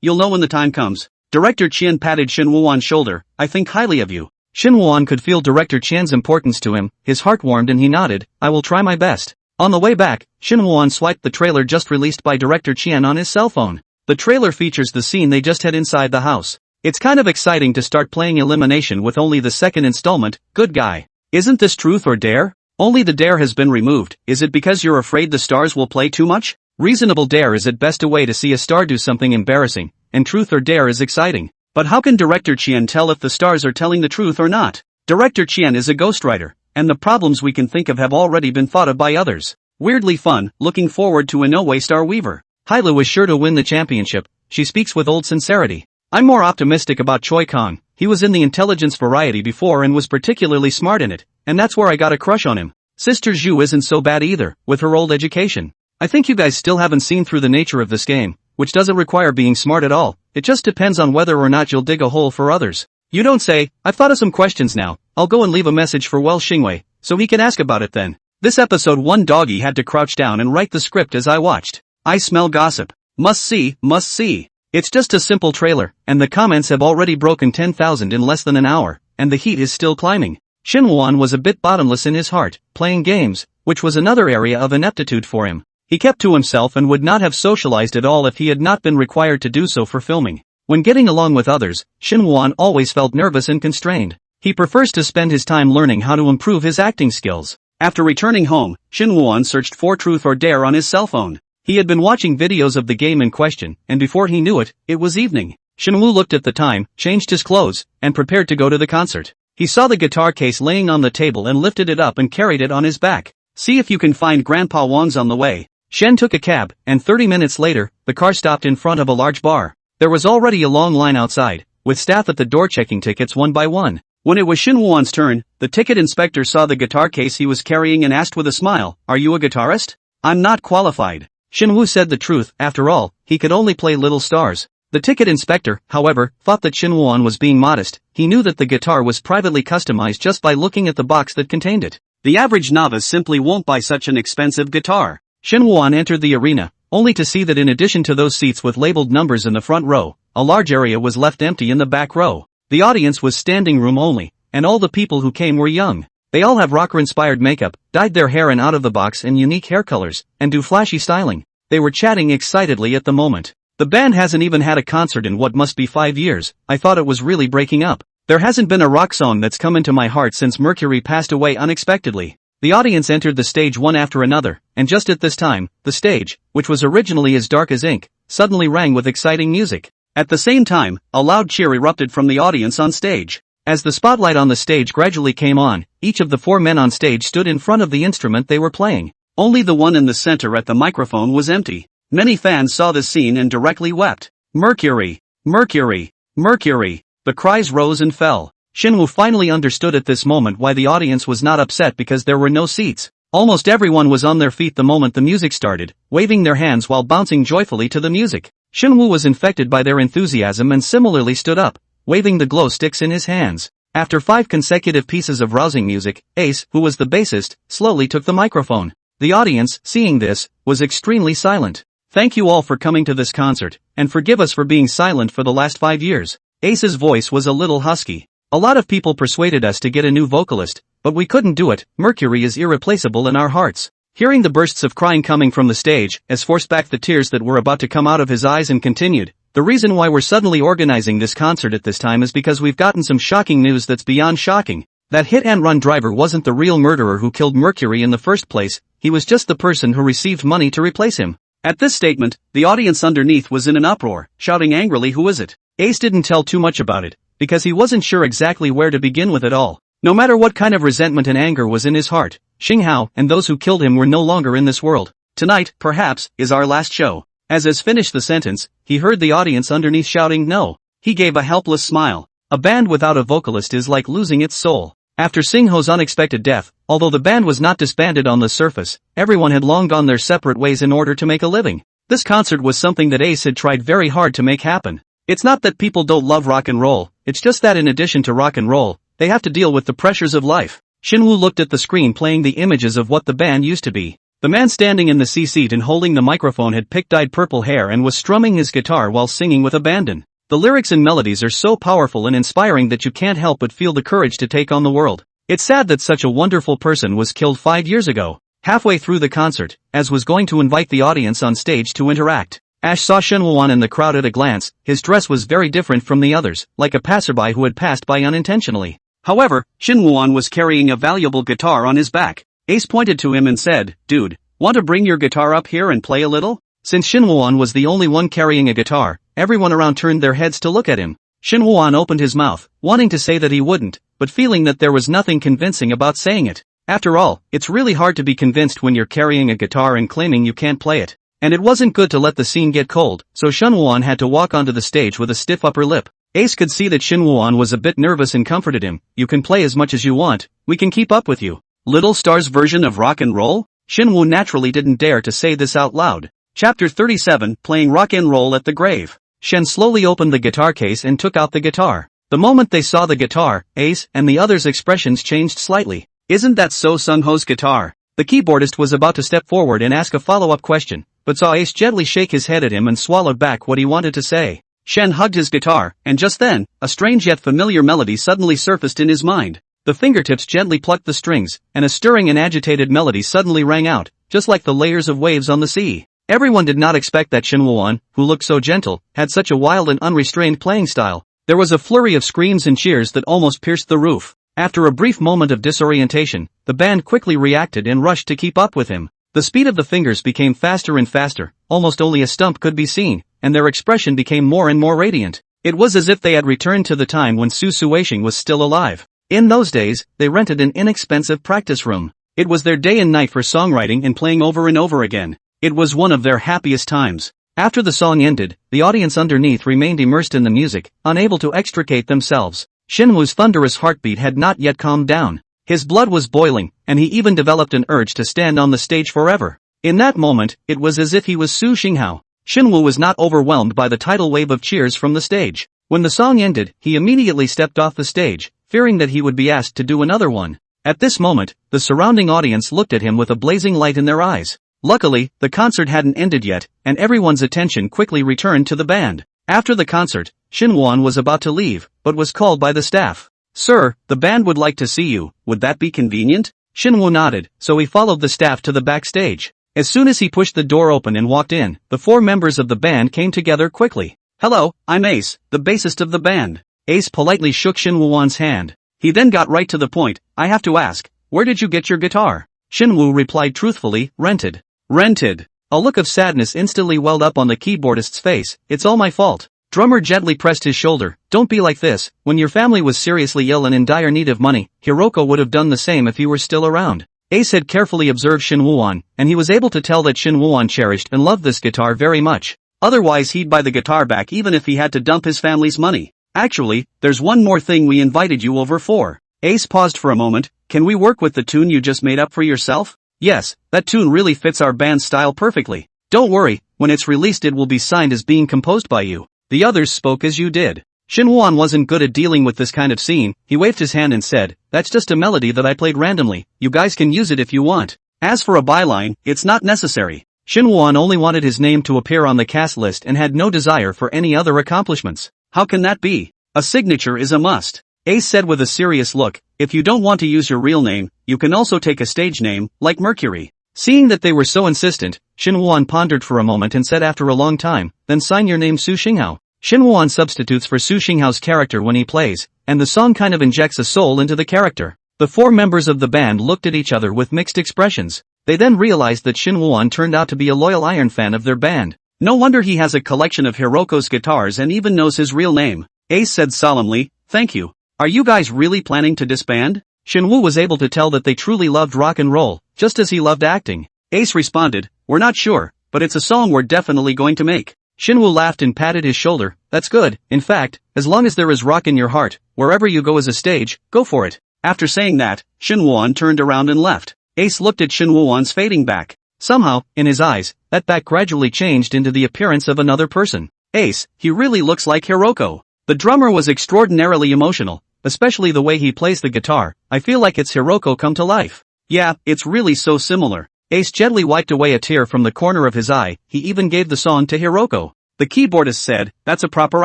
you'll know when the time comes. Director Chien patted Shenwuan's shoulder, I think highly of you. Shenwuan could feel Director Chien's importance to him, his heart warmed and he nodded, I will try my best. On the way back, Shenwuan swiped the trailer just released by Director Chien on his cell phone. The trailer features the scene they just had inside the house. It's kind of exciting to start playing elimination with only the second installment, good guy. Isn't this Truth or Dare? Only the dare has been removed. Is it because you're afraid the stars will play too much? Reasonable dare is at best a way to see a star do something embarrassing, and Truth or Dare is exciting. But how can Director Chien tell if the stars are telling the truth or not? Director Chien is a ghostwriter, and the problems we can think of have already been thought of by others. Weirdly fun, looking forward to Inoue Star Weaver. Hailu is sure to win the championship. She speaks with old sincerity. I'm more optimistic about Choi Kong. He was in the intelligence variety before and was particularly smart in it, and that's where I got a crush on him. Sister Zhu isn't so bad either, with her old education. I think you guys still haven't seen through the nature of this game, which doesn't require being smart at all. It just depends on whether or not you'll dig a hole for others. You don't say. I've thought of some questions now. I'll go and leave a message for Well Xingwei, so he can ask about it then. This episode one doggy had to crouch down and write the script as I watched. I smell gossip. Must see, must see. It's just a simple trailer, and the comments have already broken 10,000 in less than an hour, and the heat is still climbing. Shinwuan was a bit bottomless in his heart, playing games, which was another area of ineptitude for him. He kept to himself and would not have socialized at all if he had not been required to do so for filming. When getting along with others, Shinwuan always felt nervous and constrained. He prefers to spend his time learning how to improve his acting skills. After returning home, Shinwuan searched for Truth or Dare on his cell phone. He had been watching videos of the game in question, and before he knew it, it was evening. Shinwoo looked at the time, changed his clothes, and prepared to go to the concert. He saw the guitar case laying on the table and lifted it up and carried it on his back. See if you can find Grandpa Wang's on the way. Shen took a cab, and 30 minutes later, the car stopped in front of a large bar. There was already a long line outside, with staff at the door checking tickets one by one. When it was Shinwuan's turn, the ticket inspector saw the guitar case he was carrying and asked with a smile, "Are you a guitarist?" "I'm not qualified." Shinwoo said the truth. After all, he could only play Little Stars. The ticket inspector, however, thought that Shin Woo-won was being modest. He knew that the guitar was privately customized just by looking at the box that contained it. The average novice simply won't buy such an expensive guitar. Shin Woo-won entered the arena, only to see that in addition to those seats with labeled numbers in the front row, a large area was left empty in the back row. The audience was standing room only, and all the people who came were young. They all have rocker-inspired makeup, dyed their hair in out-of-the-box and unique hair colors, and do flashy styling. They were chatting excitedly at the moment. The band hasn't even had a concert in what must be 5 years. I thought it was really breaking up. There hasn't been a rock song that's come into my heart since Mercury passed away unexpectedly. The audience entered the stage one after another, and just at this time, the stage, which was originally as dark as ink, suddenly rang with exciting music. At the same time, a loud cheer erupted from the audience on stage. As the spotlight on the stage gradually came on, each of the 4 men on stage stood in front of the instrument they were playing. Only the one in the center at the microphone was empty. Many fans saw this scene and directly wept. Mercury! Mercury! Mercury! The cries rose and fell. Shinwoo finally understood at this moment why the audience was not upset because there were no seats. Almost everyone was on their feet the moment the music started, waving their hands while bouncing joyfully to the music. Shinwoo was infected by their enthusiasm and similarly stood up, waving the glow sticks in his hands. After 5 consecutive pieces of rousing music, Ace, who was the bassist, slowly took the microphone. The audience, seeing this, was extremely silent. Thank you all for coming to this concert, and forgive us for being silent for the last 5 years. Ace's voice was a little husky. A lot of people persuaded us to get a new vocalist, but we couldn't do it. Mercury is irreplaceable in our hearts. Hearing the bursts of crying coming from the stage, Ace forced back the tears that were about to come out of his eyes and continued. The reason why we're suddenly organizing this concert at this time is because we've gotten some shocking news that's beyond shocking. That hit-and-run driver wasn't the real murderer who killed Mercury in the first place, he was just the person who received money to replace him. At this statement, the audience underneath was in an uproar, shouting angrily, "Who is it?" Ace didn't tell too much about it, because he wasn't sure exactly where to begin with it all. No matter what kind of resentment and anger was in his heart, Xinghao and those who killed him were no longer in this world. Tonight, perhaps, is our last show. As Ace finished the sentence, he heard the audience underneath shouting no. He gave a helpless smile. A band without a vocalist is like losing its soul. After Xinghao's unexpected death, although the band was not disbanded on the surface, everyone had long gone their separate ways in order to make a living. This concert was something that Ace had tried very hard to make happen. It's not that people don't love rock and roll, it's just that in addition to rock and roll, they have to deal with the pressures of life. Shinwoo looked at the screen playing the images of what the band used to be. The man standing in the C seat and holding the microphone had dyed purple hair and was strumming his guitar while singing with abandon. The lyrics and melodies are so powerful and inspiring that you can't help but feel the courage to take on the world. It's sad that such a wonderful person was killed 5 years ago. Halfway through the concert, Ace was going to invite the audience on stage to interact. Ace saw Shin Woo-won in the crowd at a glance. His dress was very different from the others, like a passerby who had passed by unintentionally. However, Shin Woo-won was carrying a valuable guitar on his back. Ace pointed to him and said, "Dude, want to bring your guitar up here and play a little?" Since Shin Woo-won was the only one carrying a guitar, everyone around turned their heads to look at him. Shin Woo-won opened his mouth, wanting to say that he wouldn't, but feeling that there was nothing convincing about saying it. After all, it's really hard to be convinced when you're carrying a guitar and claiming you can't play it. And it wasn't good to let the scene get cold, so Shin Woo-won had to walk onto the stage with a stiff upper lip. Ace could see that Shin Woo-won was a bit nervous and comforted him. "You can play as much as you want, we can keep up with you." Little Star's version of rock and roll? Shinwoo naturally didn't dare to say this out loud. Chapter 37, Playing Rock and Roll at the Grave. Shen slowly opened the guitar case and took out the guitar. The moment they saw the guitar, Ace and the others' expressions changed slightly. "Isn't that So Sung-ho's guitar?" The keyboardist was about to step forward and ask a follow-up question, but saw Ace gently shake his head at him and swallowed back what he wanted to say. Shen hugged his guitar, and just then, a strange yet familiar melody suddenly surfaced in his mind. The fingertips gently plucked the strings, and a stirring and agitated melody suddenly rang out, just like the layers of waves on the sea. Everyone did not expect that Shin Woo-won, who looked so gentle, had such a wild and unrestrained playing style. There was a flurry of screams and cheers that almost pierced the roof. After a brief moment of disorientation, the band quickly reacted and rushed to keep up with him. The speed of the fingers became faster and faster, almost only a stump could be seen, and their expression became more and more radiant. It was as if they had returned to the time when Su Suishing was still alive. In those days, they rented an inexpensive practice room. It was their day and night for songwriting and playing over and over again. It was one of their happiest times. After the song ended, the audience underneath remained immersed in the music, unable to extricate themselves. Shinwoo's thunderous heartbeat had not yet calmed down. His blood was boiling, and he even developed an urge to stand on the stage forever. In that moment, it was as if he was Su Xinghao. Shinwoo was not overwhelmed by the tidal wave of cheers from the stage. When the song ended, he immediately stepped off the stage, fearing that he would be asked to do another one. At this moment, the surrounding audience looked at him with a blazing light in their eyes. Luckily, the concert hadn't ended yet, and everyone's attention quickly returned to the band. After the concert, Shinwoo was about to leave, but was called by the staff. "Sir, the band would like to see you, would that be convenient?" Shinwoo nodded, so he followed the staff to the backstage. As soon as he pushed the door open and walked in, the 4 members of the band came together quickly. "Hello, I'm Ace, the bassist of the band." Ace politely shook Shinwoo's hand. He then got right to the point. "I have to ask, where did you get your guitar?" Shinwoo replied truthfully, "Rented." "Rented?" A look of sadness instantly welled up on the keyboardist's face. "It's all my fault." Drummer gently pressed his shoulder. "Don't be like this. When your family was seriously ill and in dire need of money, Hiroko would have done the same if you were still around." Ace had carefully observed Shinwoo, and he was able to tell that Shinwoo cherished and loved this guitar very much. Otherwise he'd buy the guitar back even if he had to dump his family's money. "Actually, there's one more thing we invited you over for." Ace paused for a moment. "Can we work with the tune you just made up for yourself?" "Yes, that tune really fits our band's style perfectly. Don't worry, when it's released it will be signed as being composed by you." The others spoke as you did. Shinwoo wasn't good at dealing with this kind of scene. He waved his hand and said, "That's just a melody that I played randomly, you guys can use it if you want. As for a byline, it's not necessary." Shinwoo only wanted his name to appear on the cast list and had no desire for any other accomplishments. "How can that be? A signature is a must." Ace said with a serious look, "If you don't want to use your real name, you can also take a stage name, like Mercury." Seeing that they were so insistent, Shinwoo pondered for a moment and said after a long time, "Then sign your name Su Xinghao." Shinwoo substitutes for Su Xinghao's character when he plays, and the song kind of injects a soul into the character. The 4 members of the band looked at each other with mixed expressions. They then realized that Shinwoo turned out to be a loyal Iron fan of their band. No wonder he has a collection of Hiroko's guitars and even knows his real name. Ace said solemnly, "Thank you. Are you guys really planning to disband?" Shinwoo was able to tell that they truly loved rock and roll, just as he loved acting. Ace responded, "We're not sure, but it's a song we're definitely going to make." Shinwoo laughed and patted his shoulder. "That's good. In fact, as long as there is rock in your heart, wherever you go as a stage, go for it." After saying that, Shinwoo turned around and left. Ace looked at Shinwoo's fading back. Somehow, in his eyes, that back gradually changed into the appearance of another person. "Ace, he really looks like Hiroko." The drummer was extraordinarily emotional, especially the way he plays the guitar. "I feel like it's Hiroko come to life." "Yeah, it's really so similar." Ace gently wiped away a tear from the corner of his eye. He even gave the song to Hiroko. The keyboardist said, "That's a proper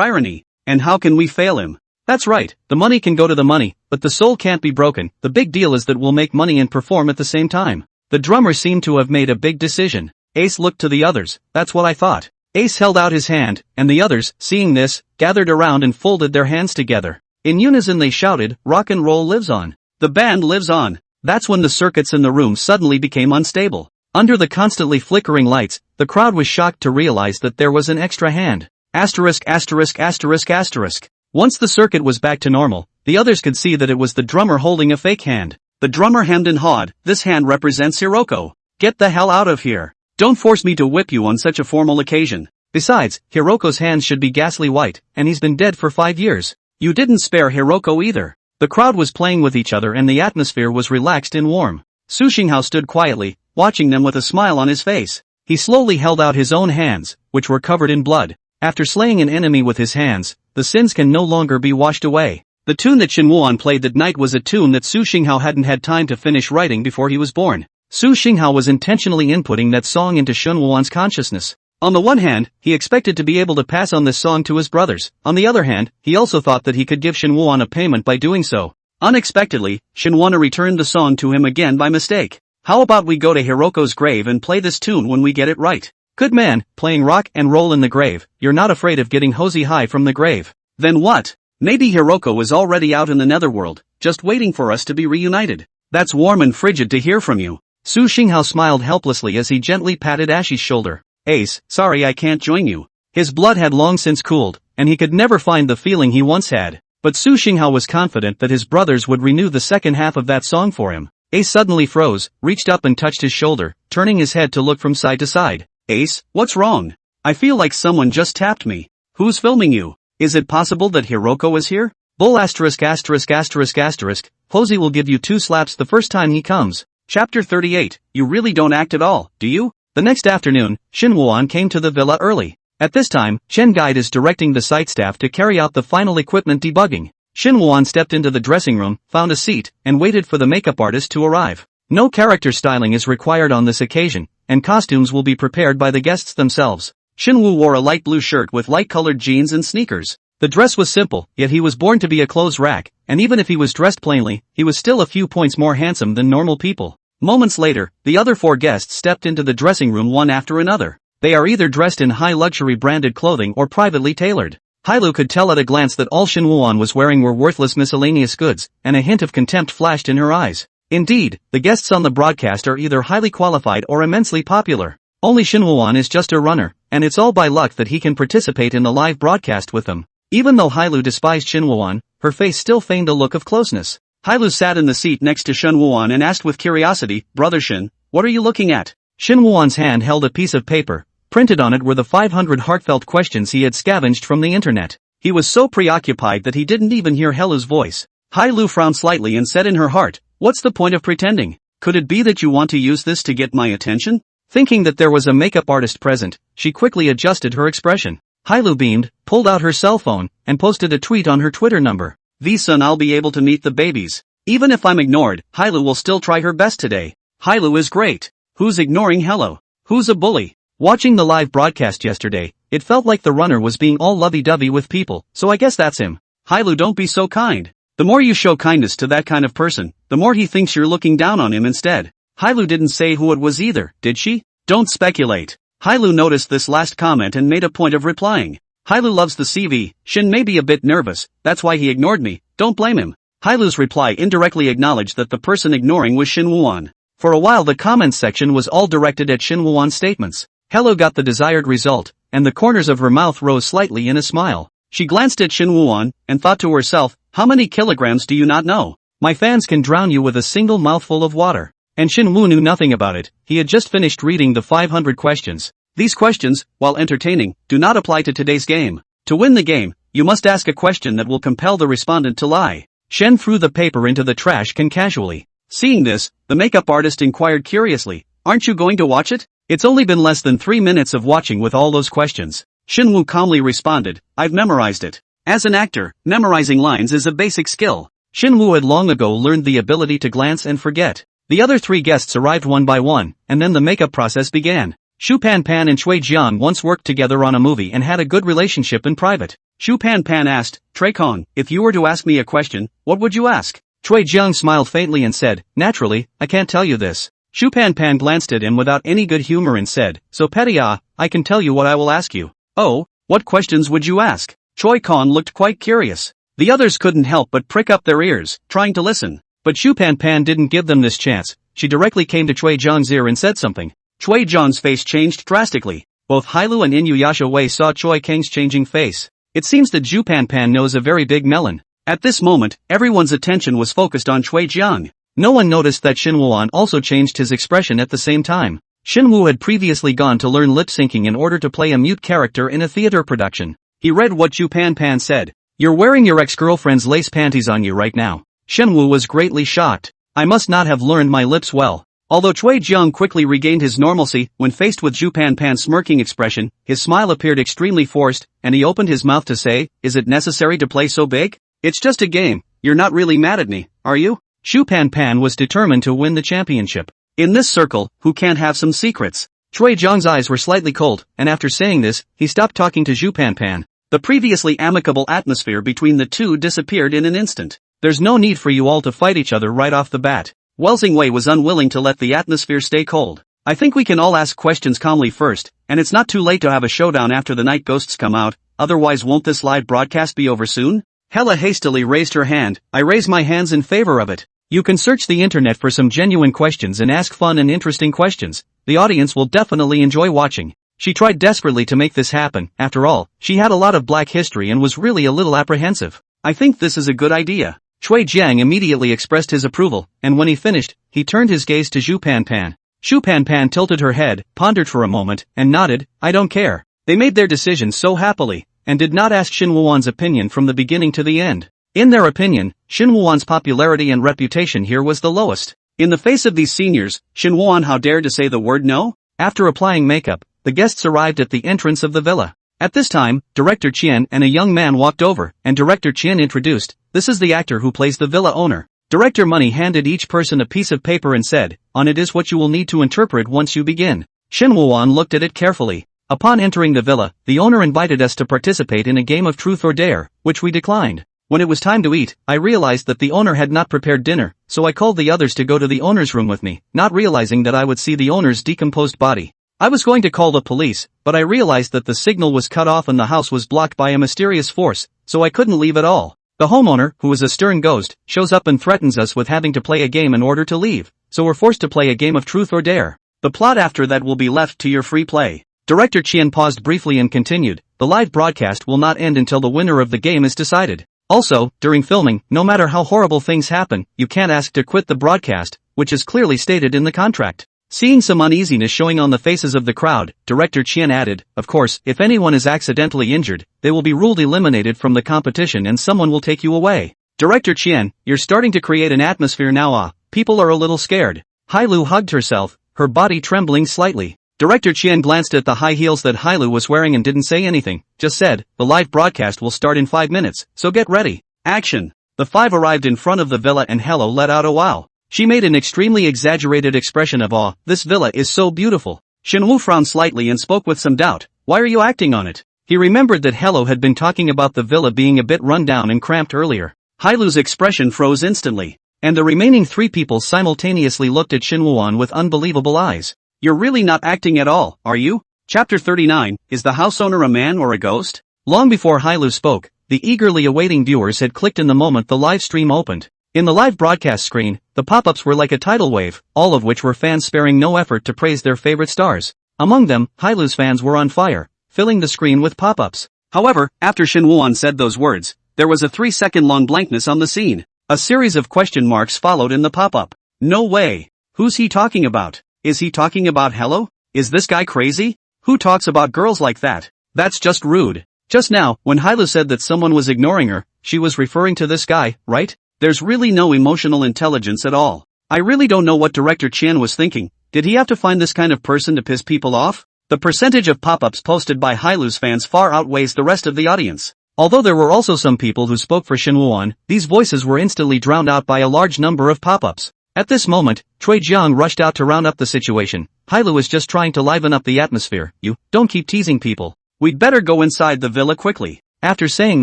irony. And how can we fail him?" "That's right, the money can go to the money, but the soul can't be broken. The big deal is that we'll make money and perform at the same time." The drummer seemed to have made a big decision. Ace looked to the others. "That's what I thought." Ace held out his hand, and the others, seeing this, gathered around and folded their hands together. In unison they shouted, "Rock and roll lives on. The band lives on." That's when the circuits in the room suddenly became unstable. Under the constantly flickering lights, the crowd was shocked to realize that there was an extra hand. Asterisk asterisk asterisk asterisk. Once the circuit was back to normal, the others could see that it was the drummer holding a fake hand. The drummer hemmed and hawed. "This hand represents Hiroko. Get the hell out of here. Don't force me to whip you on such a formal occasion. Besides, Hiroko's hands should be ghastly white, and he's been dead for 5 years. You didn't spare Hiroko either." The crowd was playing with each other and the atmosphere was relaxed and warm. Su Xinghao stood quietly, watching them with a smile on his face. He slowly held out his own hands, which were covered in blood. After slaying an enemy with his hands, the sins can no longer be washed away. The tune that Shinwoo played that night was a tune that Su Xinghao hadn't had time to finish writing before he was born. Su Xinghao was intentionally inputting that song into Shinwoo's consciousness. On the one hand, he expected to be able to pass on this song to his brothers. On the other hand, he also thought that he could give Shinwoo a payment by doing so. Unexpectedly, Shinwoo returned the song to him again by mistake. "How about we go to Hiroko's grave and play this tune when we get it right?" "Good man, playing rock and roll in the grave. You're not afraid of getting hosey high from the grave." "Then what? Maybe Hiroko is already out in the netherworld, just waiting for us to be reunited." "That's warm and frigid to hear from you." Su Xinghao smiled helplessly as he gently patted Ashi's shoulder. "Ace, sorry I can't join you." His blood had long since cooled, and he could never find the feeling he once had. But Su Xinghao was confident that his brothers would renew the second half of that song for him. Ace suddenly froze, reached up and touched his shoulder, turning his head to look from side to side. "Ace, what's wrong? I feel like someone just tapped me. Who's filming you? Is it possible that Hiroko is here?" Bull asterisk asterisk asterisk asterisk. "Posey will give you 2 slaps the first time he comes." Chapter 38, You really don't act at all, do you? The next afternoon, Shin Woo-won came to the villa early. At this time, Chen Guide is directing the site staff to carry out the final equipment debugging. Shin Woo-won stepped into the dressing room, found a seat, and waited for the makeup artist to arrive. No character styling is required on this occasion, and costumes will be prepared by the guests themselves. Shin Woo wore a light blue shirt with light-colored jeans and sneakers. The dress was simple, yet he was born to be a clothes rack, and even if he was dressed plainly, he was still a few points more handsome than normal people. Moments later, the other 4 guests stepped into the dressing room one after another. They are either dressed in high-luxury branded clothing or privately tailored. Hailu could tell at a glance that all Shin Woo-won was wearing were worthless miscellaneous goods, and a hint of contempt flashed in her eyes. Indeed, the guests on the broadcast are either highly qualified or immensely popular. Only Shin Woo-won is just a runner, and it's all by luck that he can participate in the live broadcast with them. Even though Hailu despised Shin Woo-won, her face still feigned a look of closeness. Hailu sat in the seat next to Shin Woo-won and asked with curiosity, "Brother Shin, what are you looking at?" Shin Woo-won's hand held a piece of paper. Printed on it were the 500 heartfelt questions he had scavenged from the internet. He was so preoccupied that he didn't even hear Hailu's voice. Hailu frowned slightly and said in her heart, "What's the point of pretending? Could it be that you want to use this to get my attention?" Thinking that there was a makeup artist present, she quickly adjusted her expression. Hailu beamed, pulled out her cell phone, and posted a tweet on her Twitter number. "Soon I'll be able to meet the babies. Even if I'm ignored, Hailu will still try her best today. Hailu is great. Who's ignoring Hello? Who's a bully?" Watching the live broadcast yesterday, it felt like the runner was being all lovey-dovey with people, so I guess that's him. Hailu, don't be so kind. The more you show kindness to that kind of person, the more he thinks you're looking down on him instead. Hailu didn't say who it was either, did she? Don't speculate. Hailu noticed this last comment and made a point of replying. Hailu loves the CV, Shin may be a bit nervous, that's why he ignored me, don't blame him. Hailu's reply indirectly acknowledged that the person ignoring was Shin Woo-won. For a while the comments section was all directed at Shin Woo-won's statements. Hello got the desired result, and the corners of her mouth rose slightly in a smile. She glanced at Shin Woo-won, and thought to herself, how many kilograms do you not know? My fans can drown you with a single mouthful of water. And Shin Woo knew nothing about it, he had just finished reading the 500 questions. These questions, while entertaining, do not apply to today's game. To win the game, you must ask a question that will compel the respondent to lie. Shen threw the paper into the trash can casually. Seeing this, the makeup artist inquired curiously, aren't you going to watch it? It's only been less than 3 minutes of watching with all those questions. Shin Woo calmly responded, I've memorized it. As an actor, memorizing lines is a basic skill. Shin Woo had long ago learned the ability to glance and forget. The other 3 guests arrived one by one, and then the makeup process began. Shu Pan Pan and Chui Jiang once worked together on a movie and had a good relationship in private. Shu Pan Pan asked, Trey Kong, if you were to ask me a question, what would you ask? Chui Jiang smiled faintly and said, naturally, I can't tell you this. Shu Pan Pan glanced at him without any good humor and said, so petty I can tell you what I will ask you. Oh, what questions would you ask? Choi Kong looked quite curious. The others couldn't help but prick up their ears, trying to listen. But Shu Pan Pan didn't give them this chance. She directly came to Chui Jiang's ear and said something. Chui Jiang's face changed drastically. Both Hailu and Inuyasha Wei saw Choi Kang's changing face. It seems that Shu Pan Pan knows a very big melon. At this moment, everyone's attention was focused on Chui Jiang. No one noticed that Shin Woo-won also changed his expression at the same time. Shin Woo had previously gone to learn lip syncing in order to play a mute character in a theater production. He read what Shu Pan Pan said. You're wearing your ex-girlfriend's lace panties on you right now. Shin Woo was greatly shocked. I must not have learned my lips well. Although Chui Jiang quickly regained his normalcy, when faced with Shu Pan Pan's smirking expression, his smile appeared extremely forced, and he opened his mouth to say, is it necessary to play so big? It's just a game, you're not really mad at me, are you? Shu Pan Pan was determined to win the championship. In this circle, who can't have some secrets? Chui Jiang's eyes were slightly cold, and after saying this, he stopped talking to Shu Pan Pan. The previously amicable atmosphere between the two disappeared in an instant. There's no need for you all to fight each other right off the bat. Welsing Wei was unwilling to let the atmosphere stay cold. I think we can all ask questions calmly first, and it's not too late to have a showdown after the night ghosts come out, otherwise won't this live broadcast be over soon? Hella hastily raised her hand. I raise my hands in favor of it. You can search the internet for some genuine questions and ask fun and interesting questions. The audience will definitely enjoy watching. She tried desperately to make this happen. After all, she had a lot of black history and was really a little apprehensive. I think this is a good idea. Chui Jiang immediately expressed his approval, and when he finished, he turned his gaze to Shu Pan Pan. Shu Pan Pan tilted her head, pondered for a moment, and nodded, I don't care. They made their decision so happily, and did not ask Shin Woo-won's opinion from the beginning to the end. In their opinion, Shin Woo-won's popularity and reputation here was the lowest. In the face of these seniors, Shin Woo-won how dared to say the word no? After applying makeup, the guests arrived at the entrance of the villa. At this time, Director Chien and a young man walked over, and Director Chien introduced, "This is the actor who plays the villa owner." Director Money handed each person a piece of paper and said, "On it is what you will need to interpret once you begin." Shin Woo-won looked at it carefully. Upon entering the villa, the owner invited us to participate in a game of truth or dare, which we declined. When it was time to eat, I realized that the owner had not prepared dinner, so I called the others to go to the owner's room with me, not realizing that I would see the owner's decomposed body. I was going to call the police, but I realized that the signal was cut off and the house was blocked by a mysterious force, so I couldn't leave at all. The homeowner, who is a stern ghost, shows up and threatens us with having to play a game in order to leave, so we're forced to play a game of truth or dare. The plot after that will be left to your free play. Director Chien paused briefly and continued, "The live broadcast will not end until the winner of the game is decided. Also, during filming, no matter how horrible things happen, you can't ask to quit the broadcast, which is clearly stated in the contract." Seeing some uneasiness showing on the faces of the crowd, Director Chien added, "Of course, if anyone is accidentally injured, they will be ruled eliminated from the competition and someone will take you away." Director Chien, "You're starting to create an atmosphere now. People are a little scared." Hailu hugged herself, her body trembling slightly. Director Chien glanced at the high heels that Hailu was wearing and didn't say anything, just said, "The live broadcast will start in 5 minutes, so get ready. Action." The five arrived in front of the villa and Hello let out a wow. She made an extremely exaggerated expression of awe. "This villa is so beautiful." Shinwoo frowned slightly and spoke with some doubt, "Why are you acting on it?" He remembered that Hello had been talking about the villa being a bit run down and cramped earlier. Hailu's expression froze instantly, and the remaining three people simultaneously looked at Shinwoo-won with unbelievable eyes. "You're really not acting at all, are you?" Chapter 39, Is the house owner a man or a ghost? Long before Hailu spoke, the eagerly awaiting viewers had clicked in the moment the live stream opened. In the live broadcast screen, the pop-ups were like a tidal wave, all of which were fans sparing no effort to praise their favorite stars. Among them, Hailu's fans were on fire, filling the screen with pop-ups. However, after Shin Woo-won said those words, there was a 3-second long blankness on the scene. A series of question marks followed in the pop-up. "No way. Who's he talking about? Is he talking about Hello? Is this guy crazy? Who talks about girls like that? That's just rude." Just now, when Hailu said that someone was ignoring her, she was referring to this guy, right? There's really no emotional intelligence at all. I really don't know what Director Chien was thinking. Did he have to find this kind of person to piss people off? The percentage of pop-ups posted by Hailu's fans far outweighs the rest of the audience. Although there were also some people who spoke for Shinwoo-won, these voices were instantly drowned out by a large number of pop-ups. At this moment, Choi Jiang rushed out to round up the situation. "Hailu is just trying to liven up the atmosphere. You don't keep teasing people. We'd better go inside the villa quickly." After saying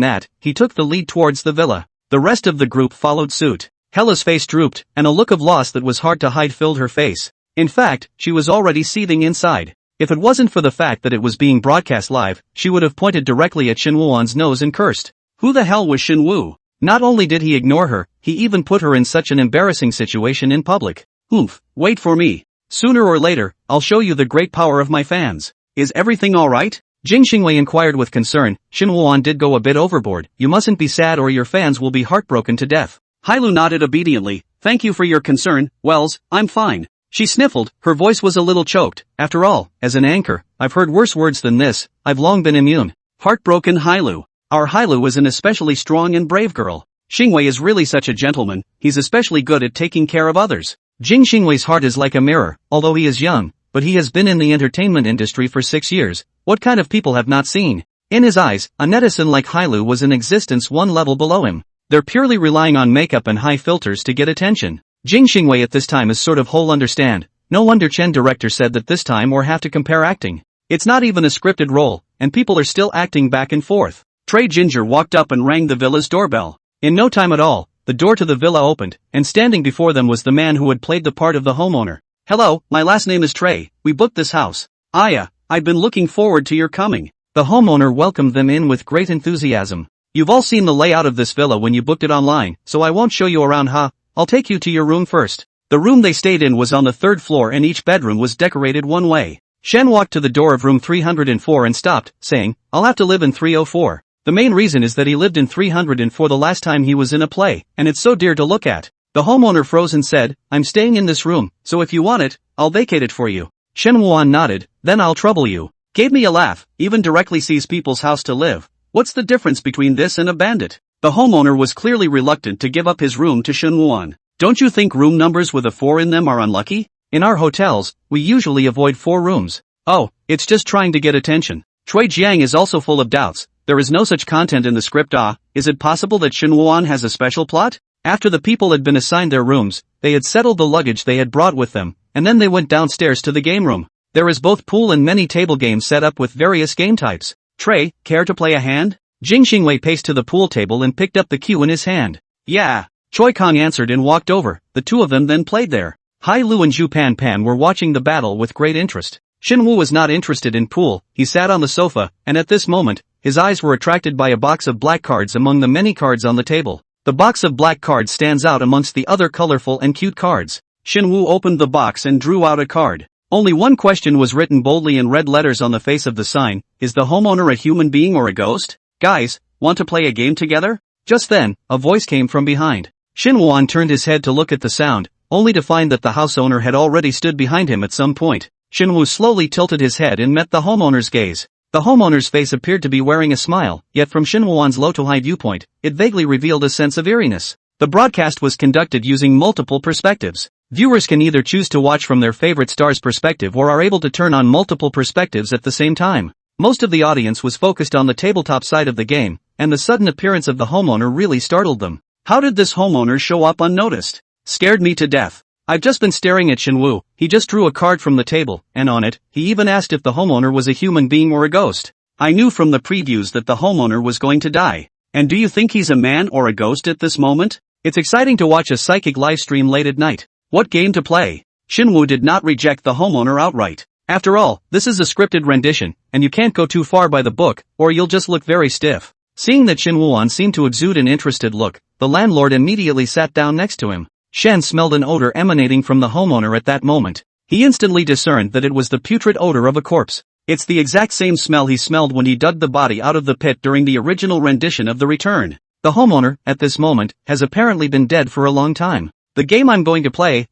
that, he took the lead towards the villa. The rest of the group followed suit. Hella's face drooped, and a look of loss that was hard to hide filled her face. In fact, she was already seething inside. If it wasn't for the fact that it was being broadcast live, she would have pointed directly at Shinwoo-won's nose and cursed. Who the hell was Shinwoo? Not only did he ignore her, he even put her in such an embarrassing situation in public. "Oomph, wait for me. Sooner or later, I'll show you the great power of my fans. Is everything alright?" Jing Xingwei inquired with concern. Shinwoo-won did go a bit overboard. "You mustn't be sad or your fans will be heartbroken to death." Hailu nodded obediently. "Thank you for your concern, Wells, I'm fine." She sniffled, her voice was a little choked. "After all, as an anchor, I've heard worse words than this. I've long been immune." Heartbroken Hailu. Our Hailu is an especially strong and brave girl. Xingwei is really such a gentleman, he's especially good at taking care of others. Jing Xingwei's heart is like a mirror, although he is young, but he has been in the entertainment industry for 6 years. What kind of people have not seen? In his eyes, a netizen like Hailu was in existence one level below him. They're purely relying on makeup and high filters to get attention. Jing Xingwei at this time is sort of whole understand. No wonder Chen director said that this time we'll have to compare acting. It's not even a scripted role, and people are still acting back and forth. Trey Ginger walked up and rang the villa's doorbell. In no time at all, the door to the villa opened, and standing before them was the man who had played the part of the homeowner. "Hello, my last name is Trey, we booked this house. I've been looking forward to your coming." The homeowner welcomed them in with great enthusiasm. "You've all seen the layout of this villa when you booked it online, so I won't show you around I'll take you to your room first." The room they stayed in was on the 3rd floor and each bedroom was decorated one way. Shen walked to the door of room 304 and stopped, saying, "I'll have to live in 304. The main reason is that he lived in 304 the last time he was in a play, and it's so dear to look at." The homeowner froze and said, "I'm staying in this room, so if you want it, I'll vacate it for you." Shen Wuan nodded, "Then I'll trouble you." Gave me a laugh, even directly sees people's house to live. What's the difference between this and a bandit? The homeowner was clearly reluctant to give up his room to Shen Wuan. "Don't you think room numbers with a 4 in them are unlucky?" In our hotels, we usually avoid 4 rooms. Oh, it's just trying to get attention. Chui Jiang is also full of doubts. There is no such content in the script. Is it possible that Shen Wuan has a special plot? After the people had been assigned their rooms, they had settled the luggage they had brought with them, and then they went downstairs to the game room. There is both pool and many table games set up with various game types. Trey, care to play a hand? Jing Xingwei paced to the pool table and picked up the cue in his hand. Yeah. Choi Kong answered and walked over. The two of them then played there. Hai Lu and Zhu Pan Pan were watching the battle with great interest. Shen Wu was not interested in pool. He sat on the sofa, and at this moment, his eyes were attracted by a box of black cards among the many cards on the table. The box of black cards stands out amongst the other colorful and cute cards. Shen Wu opened the box and drew out a card. Only one question was written boldly in red letters on the face of the sign. Is the homeowner a human being or a ghost? Guys, want to play a game together? Just then, a voice came from behind. Shen Wuan turned his head to look at the sound, only to find that the house owner had already stood behind him at some point. Shen Wu slowly tilted his head and met the homeowner's gaze. The homeowner's face appeared to be wearing a smile, yet from Shen Wuan's low to high viewpoint, it vaguely revealed a sense of eeriness. The broadcast was conducted using multiple perspectives. Viewers can either choose to watch from their favorite star's perspective or are able to turn on multiple perspectives at the same time. Most of the audience was focused on the tabletop side of the game, and the sudden appearance of the homeowner really startled them. How did this homeowner show up unnoticed? Scared me to death. I've just been staring at Shen Wu. He just drew a card from the table, and on it, he even asked if the homeowner was a human being or a ghost. I knew from the previews that the homeowner was going to die. And do you think he's a man or a ghost at this moment? It's exciting to watch a psychic livestream late at night. What game to play? Shen Wu did not reject the homeowner outright. After all, this is a scripted rendition, and you can't go too far by the book, or you'll just look very stiff. Seeing that Shen Wuan seemed to exude an interested look, the landlord immediately sat down next to him. Shen smelled an odor emanating from the homeowner at that moment. He instantly discerned that it was the putrid odor of a corpse. It's the exact same smell he smelled when he dug the body out of the pit during the original rendition of The Return. The homeowner, at this moment, has apparently been dead for a long time. The game I'm going to play,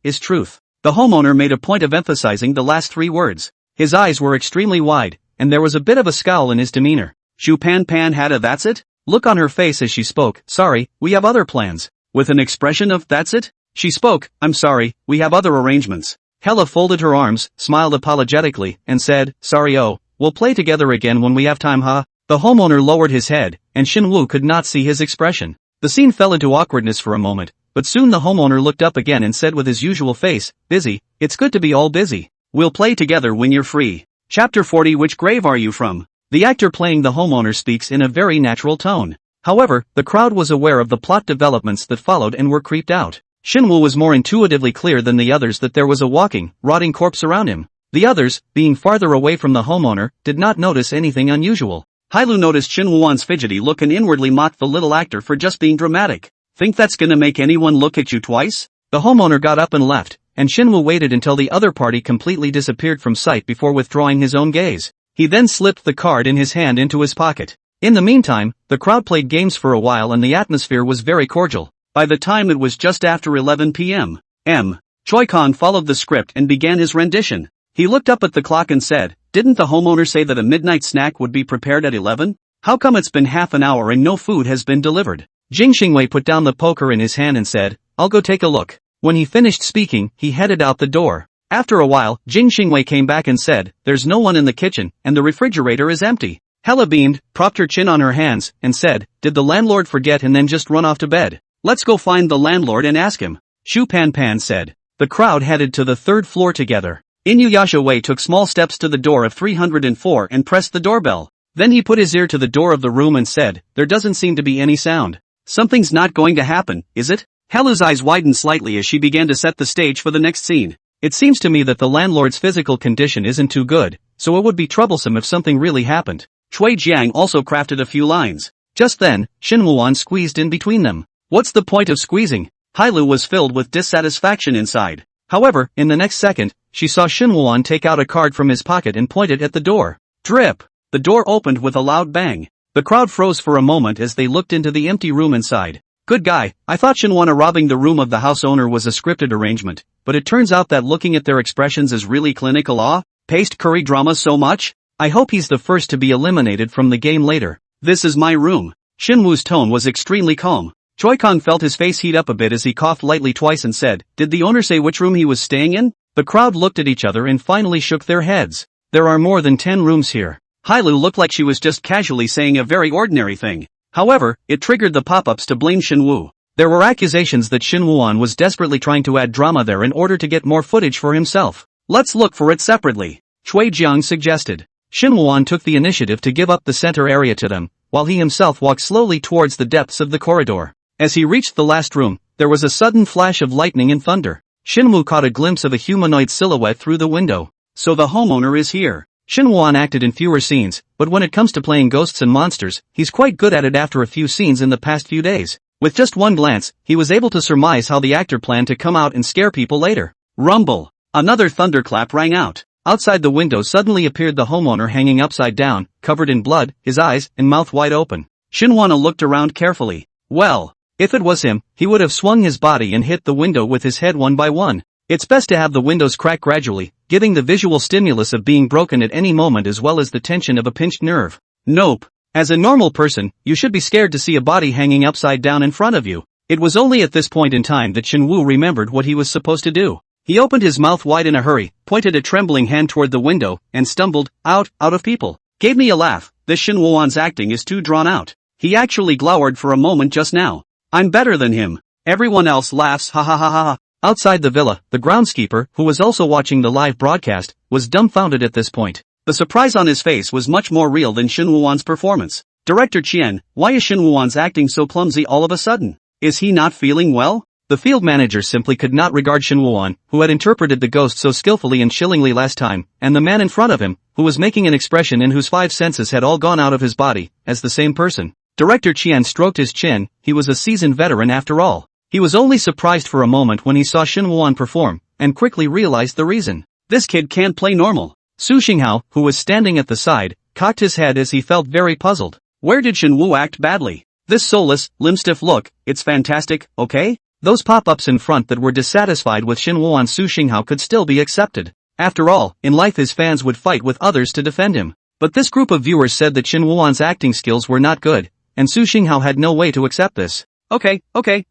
is truth. The homeowner made a point of emphasizing the last 3 words. His eyes were extremely wide, and there was a bit of a scowl in his demeanor. Zhu Pan Pan had a "that's it?" look on her face as she spoke. Sorry, we have other plans. With an expression of "that's it?" she spoke, I'm sorry, we have other arrangements. Hella folded her arms, smiled apologetically, and said, sorry we'll play together again when we have time The homeowner lowered his head, and Shen Wu could not see his expression. The scene fell into awkwardness for a moment, but soon the homeowner looked up again and said with his usual face, busy, it's good to be all busy. We'll play together when you're free. Chapter 40 Which grave are you from? The actor playing the homeowner speaks in a very natural tone. However, the crowd was aware of the plot developments that followed and were creeped out. Shen Wu was more intuitively clear than the others that there was a walking, rotting corpse around him. The others, being farther away from the homeowner, did not notice anything unusual. Hailu noticed Shen Wuan's fidgety look and inwardly mocked the little actor for just being dramatic. Think that's gonna make anyone look at you twice? The homeowner got up and left, and Shen Wu waited until the other party completely disappeared from sight before withdrawing his own gaze. He then slipped the card in his hand into his pocket. In the meantime, the crowd played games for a while and the atmosphere was very cordial. By the time it was just after 11 p.m. Choi Kong followed the script and began his rendition. He looked up at the clock and said, didn't the homeowner say that a midnight snack would be prepared at 11? How come it's been half an hour and no food has been delivered? Jing Xingwei put down the poker in his hand and said, I'll go take a look. When he finished speaking, he headed out the door. After a while, Jing Xingwei came back and said, there's no one in the kitchen, and the refrigerator is empty. Hella beamed, propped her chin on her hands, and said, did the landlord forget and then just run off to bed? Let's go find the landlord and ask him. Zhu Pan Pan said. The crowd headed to the 3rd floor together. Inuyasha Wei took small steps to the door of 304 and pressed the doorbell. Then he put his ear to the door of the room and said, there doesn't seem to be any sound. Something's not going to happen, is it? Hella's eyes widened slightly as she began to set the stage for the next scene. It seems to me that the landlord's physical condition isn't too good, so it would be troublesome if something really happened. Chui Jiang also crafted a few lines. Just then, Shen Wuan squeezed in between them. What's the point of squeezing? Hailu was filled with dissatisfaction inside. However, in the next second, she saw Shen Wuan take out a card from his pocket and point it at the door. Drip! The door opened with a loud bang. The crowd froze for a moment as they looked into the empty room inside. Good guy, I thought Shen Wuan robbing the room of the house owner was a scripted arrangement, but it turns out that looking at their expressions is really clinical. Paste curry drama so much? I hope he's the first to be eliminated from the game later. This is my room. Shen Wu's tone was extremely calm. Choi Kong felt his face heat up a bit as he coughed lightly twice and said, "Did the owner say which room he was staying in?" The crowd looked at each other and finally shook their heads. There are more than 10 rooms here. Hailu looked like she was just casually saying a very ordinary thing. However, it triggered the pop-ups to blame Shinwoo. There were accusations that Shin Woo-an was desperately trying to add drama there in order to get more footage for himself. "Let's look for it separately," Chui Jiang suggested. Shin Woo-an took the initiative to give up the center area to them, while he himself walked slowly towards the depths of the corridor. As he reached the last room, there was a sudden flash of lightning and thunder. Shinwoo caught a glimpse of a humanoid silhouette through the window. So the homeowner is here. Shin Woo-an acted in fewer scenes, but when it comes to playing ghosts and monsters, he's quite good at it after a few scenes in the past few days. With just one glance, he was able to surmise how the actor planned to come out and scare people later. Rumble! Another thunderclap rang out. Outside the window suddenly appeared the homeowner hanging upside down, covered in blood, his eyes and mouth wide open. Shin Woo-an looked around carefully. Well, if it was him, he would have swung his body and hit the window with his head one by one. It's best to have the windows crack gradually, giving the visual stimulus of being broken at any moment as well as the tension of a pinched nerve. Nope. As a normal person, you should be scared to see a body hanging upside down in front of you. It was only at this point in time that Shinwoo remembered what he was supposed to do. He opened his mouth wide in a hurry, pointed a trembling hand toward the window, and stumbled, out of people. Gave me a laugh. This Shin Woo-an's acting is too drawn out. He actually glowered for a moment just now. I'm better than him. Everyone else laughs, ha ha ha ha. Outside the villa, the groundskeeper, who was also watching the live broadcast, was dumbfounded at this point. The surprise on his face was much more real than Shin Woo-an's performance. Director Chien, why is Shin Woo-an's acting so clumsy all of a sudden? Is he not feeling well? The field manager simply could not regard Shin Woo-an, who had interpreted the ghost so skillfully and chillingly last time, and the man in front of him, who was making an expression and whose 5 senses had all gone out of his body, as the same person. Director Chien stroked his chin. He was a seasoned veteran after all. He was only surprised for a moment when he saw Shin Woo-an perform, and quickly realized the reason. This kid can't play normal. Su Xinghao, who was standing at the side, cocked his head as he felt very puzzled. Where did Shin Woo act badly? This soulless, limb-stiff look, it's fantastic, okay? Those pop-ups in front that were dissatisfied with Shin Woo-an Su Xinghao could still be accepted. After all, in life his fans would fight with others to defend him. But this group of viewers said that Shin Woo-an's acting skills were not good, and Su Xinghao had no way to accept this. Okay. You're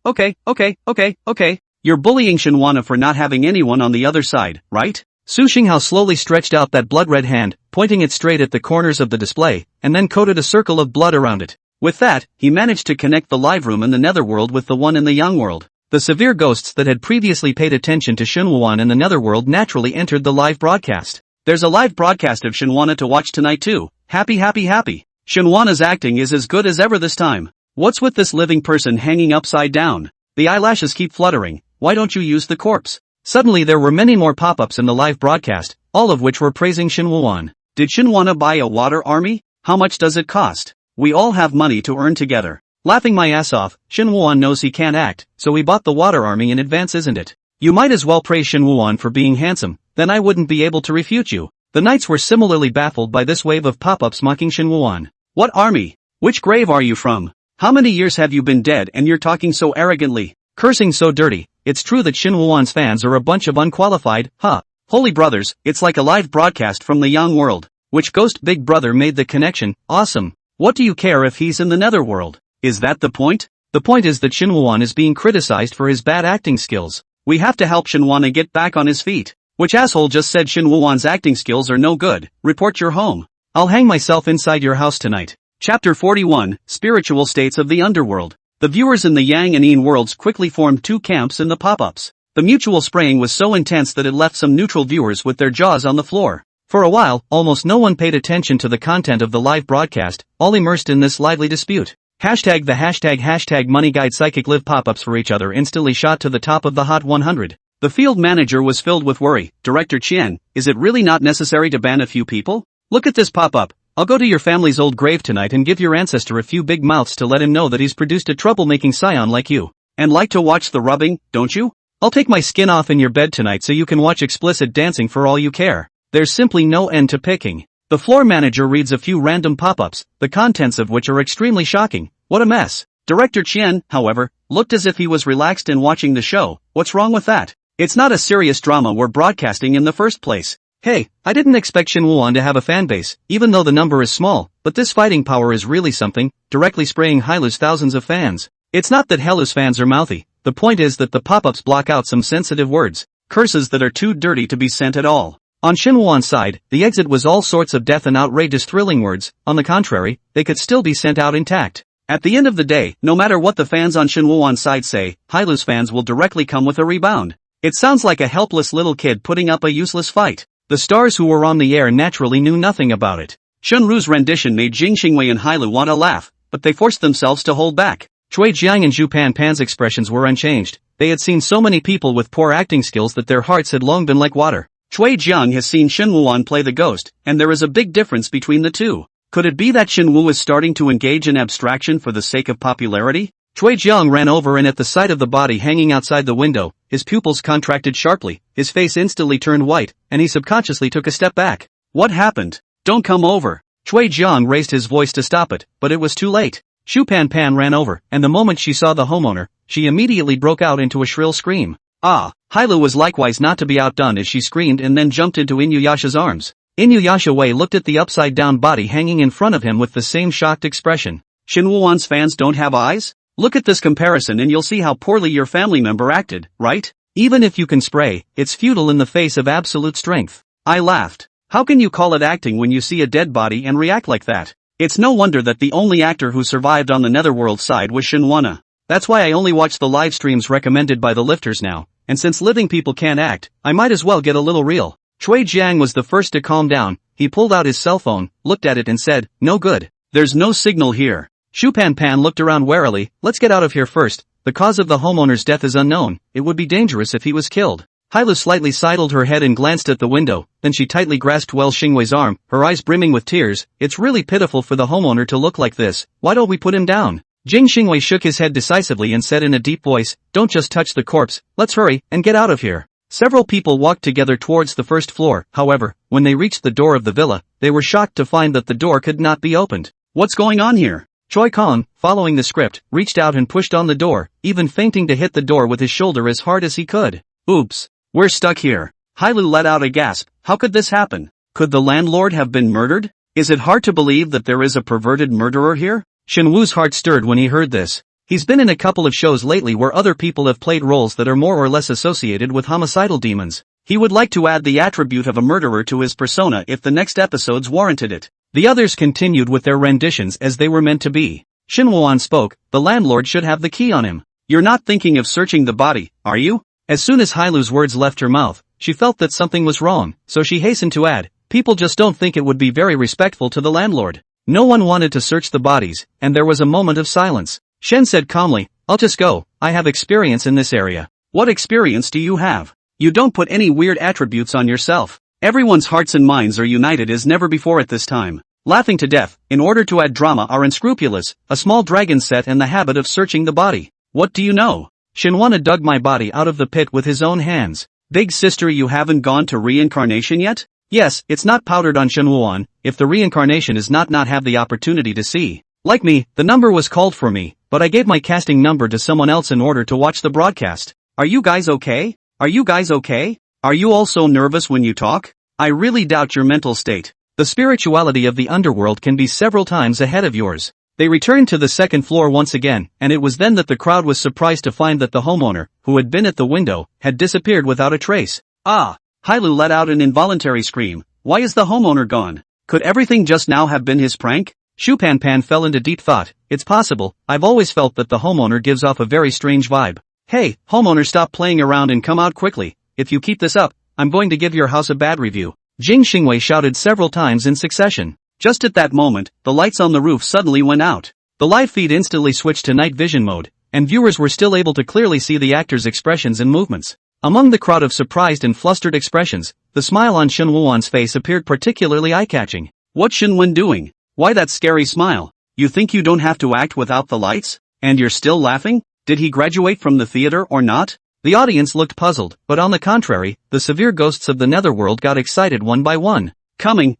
bullying Shinwana for not having anyone on the other side, right? Su Xinghao slowly stretched out that blood-red hand, pointing it straight at the corners of the display, and then coated a circle of blood around it. With that, he managed to connect the live room in the netherworld with the one in the young world. The severe ghosts that had previously paid attention to Shinwana in the netherworld naturally entered the live broadcast. There's a live broadcast of Shinwana to watch tonight too. Happy. Shinwana's acting is as good as ever this time. What's with this living person hanging upside down? The eyelashes keep fluttering. Why don't you use the corpse? Suddenly there were many more pop-ups in the live broadcast, all of which were praising Shin Woo-an. Did Shinwana buy a water army? How much does it cost? We all have money to earn together. Laughing my ass off, Shin Woo-an knows he can't act, so he bought the water army in advance, isn't it? You might as well praise Shin Woo-an for being handsome, then I wouldn't be able to refute you. The knights were similarly baffled by this wave of pop-ups mocking Shin Woo-an. What army? Which grave are you from? How many years have you been dead and you're talking so arrogantly? Cursing so dirty. It's true that Shin Woo-an's fans are a bunch of unqualified, huh? Holy brothers, it's like a live broadcast from the young world. Which ghost big brother made the connection? Awesome. What do you care if he's in the netherworld? Is that the point? The point is that Shin Woo-an is being criticized for his bad acting skills. We have to help Shinwana get back on his feet. Which asshole just said Shin Woo-an's acting skills are no good? Report your home. I'll hang myself inside your house tonight. Chapter 41, Spiritual States of the Underworld. The viewers in the Yang and Yin worlds quickly formed 2 camps in the pop-ups. The mutual spraying was so intense that it left some neutral viewers with their jaws on the floor. For a while, almost no one paid attention to the content of the live broadcast, all immersed in this lively dispute. Hashtag money guide psychic live pop-ups for each other instantly shot to the top of the Hot 100. The field manager was filled with worry. Director Chien, is it really not necessary to ban a few people? Look at this pop-up. I'll go to your family's old grave tonight and give your ancestor a few big mouths to let him know that he's produced a troublemaking scion like you. And like to watch the rubbing, don't you? I'll take my skin off in your bed tonight so you can watch explicit dancing for all you care. There's simply no end to picking. The floor manager reads a few random pop-ups, the contents of which are extremely shocking. What a mess. Director Chien, however, looked as if he was relaxed in watching the show. What's wrong with that? It's not a serious drama we're broadcasting in the first place. Hey, I didn't expect Shin Woo-an to have a fanbase, even though the number is small, but this fighting power is really something, directly spraying Hailu's thousands of fans. It's not that Hellu's fans are mouthy, the point is that the pop-ups block out some sensitive words, curses that are too dirty to be sent at all. On Shinhwa's side, the exit was all sorts of death and outrageous thrilling words, on the contrary, they could still be sent out intact. At the end of the day, no matter what the fans on Shinhwa's side say, Hellu's fans will directly come with a rebound. It sounds like a helpless little kid putting up a useless fight. The stars who were on the air naturally knew nothing about it. Shunru's rendition made Jing Xingwei and Hellu want to laugh, but they forced themselves to hold back. Cui Jiang and Zhu Pan's expressions were unchanged. They had seen so many people with poor acting skills that their hearts had long been like water. Cui Jiang has seen Shinhwa play the ghost, and there is a big difference between the two. Could it be that Shinhwa is starting to engage in abstraction for the sake of popularity? Cui Jiang ran over and at the sight of the body hanging outside the window, his pupils contracted sharply, his face instantly turned white, and he subconsciously took a step back. What happened? Don't come over. Cui Jiang raised his voice to stop it, but it was too late. Zhu Pan ran over, and the moment she saw the homeowner, she immediately broke out into a shrill scream. Ah! Hellu was likewise not to be outdone as she screamed and then jumped into Inuyasha's arms. Inuyasha looked at the upside-down body hanging in front of him with the same shocked expression. Shinhwa's fans don't have eyes? Look at this comparison and you'll see how poorly your family member acted, right? Even if you can spray, it's futile in the face of absolute strength. I laughed. How can you call it acting when you see a dead body and react like that? It's no wonder that the only actor who survived on the Netherworld side was Shinhwa. That's why I only watch the live streams recommended by the lifters now, and since living people can't act, I might as well get a little real. Cui Jiang was the first to calm down. He pulled out his cell phone, looked at it and said, no good. There's no signal here. Zhu Pan looked around warily. Let's get out of here first. The cause of the homeowner's death is unknown. It would be dangerous if he was killed. Hellu slightly sidled her head and glanced at the window, then she tightly grasped Xingwei's arm, her eyes brimming with tears. It's really pitiful for the homeowner to look like this. Why don't we put him down? Jing Xingwei shook his head decisively and said in a deep voice, don't just touch the corpse, let's hurry and get out of here. Several people walked together towards the first floor. However, when they reached the door of the villa, they were shocked to find that the door could not be opened. What's going on here? Choi Kong, following the script, reached out and pushed on the door, even feinting to hit the door with his shoulder as hard as he could. Oops. We're stuck here. Hellu let out a gasp. How could this happen? Could the landlord have been murdered? Is it hard to believe that there is a perverted murderer here? Shinwu's heart stirred when he heard this. He's been in a couple of shows lately where other people have played roles that are more or less associated with homicidal demons. He would like to add the attribute of a murderer to his persona if the next episodes warranted it. The others continued with their renditions as they were meant to be. Shinhwa spoke, the landlord should have the key on him. You're not thinking of searching the body, are you? As soon as Hellu's words left her mouth, she felt that something was wrong, so she hastened to add, people just don't think it would be very respectful to the landlord. No one wanted to search the bodies, and there was a moment of silence. Shen said calmly, I'll just go, I have experience in this area. What experience do you have? You don't put any weird attributes on yourself. Everyone's hearts and minds are united as never before at this time. Laughing to death, in order to add drama are unscrupulous, a small dragon set and the habit of searching the body. What do you know? Shinhwa dug my body out of the pit with his own hands. Big sister, you haven't gone to reincarnation yet? Yes, it's not powdered on Shinhwa. If the reincarnation is not have the opportunity to see. Like me, the number was called for me, but I gave my casting number to someone else in order to watch the broadcast. Are you guys okay? Are you guys okay? Are you all so nervous when you talk? I really doubt your mental state. The spirituality of the underworld can be several times ahead of yours. They returned to the second floor once again, and it was then that the crowd was surprised to find that the homeowner, who had been at the window, had disappeared without a trace. Ah! Hellu let out an involuntary scream. Why is the homeowner gone? Could everything just now have been his prank? Zhu Pan fell into deep thought. It's possible. I've always felt that the homeowner gives off a very strange vibe. Hey, homeowner, stop playing around and come out quickly. If you keep this up, I'm going to give your house a bad review. Jing Xingwei shouted several times in succession. Just at that moment, the lights on the roof suddenly went out. The live feed instantly switched to night vision mode, and viewers were still able to clearly see the actors' expressions and movements. Among the crowd of surprised and flustered expressions, the smile on Shinhwa's face appeared particularly eye-catching. What's Shinhwa doing? Why that scary smile? You think you don't have to act without the lights? And you're still laughing? Did he graduate from the theater or not? The audience looked puzzled, but on the contrary, the severe ghosts of the netherworld got excited one by one. Coming,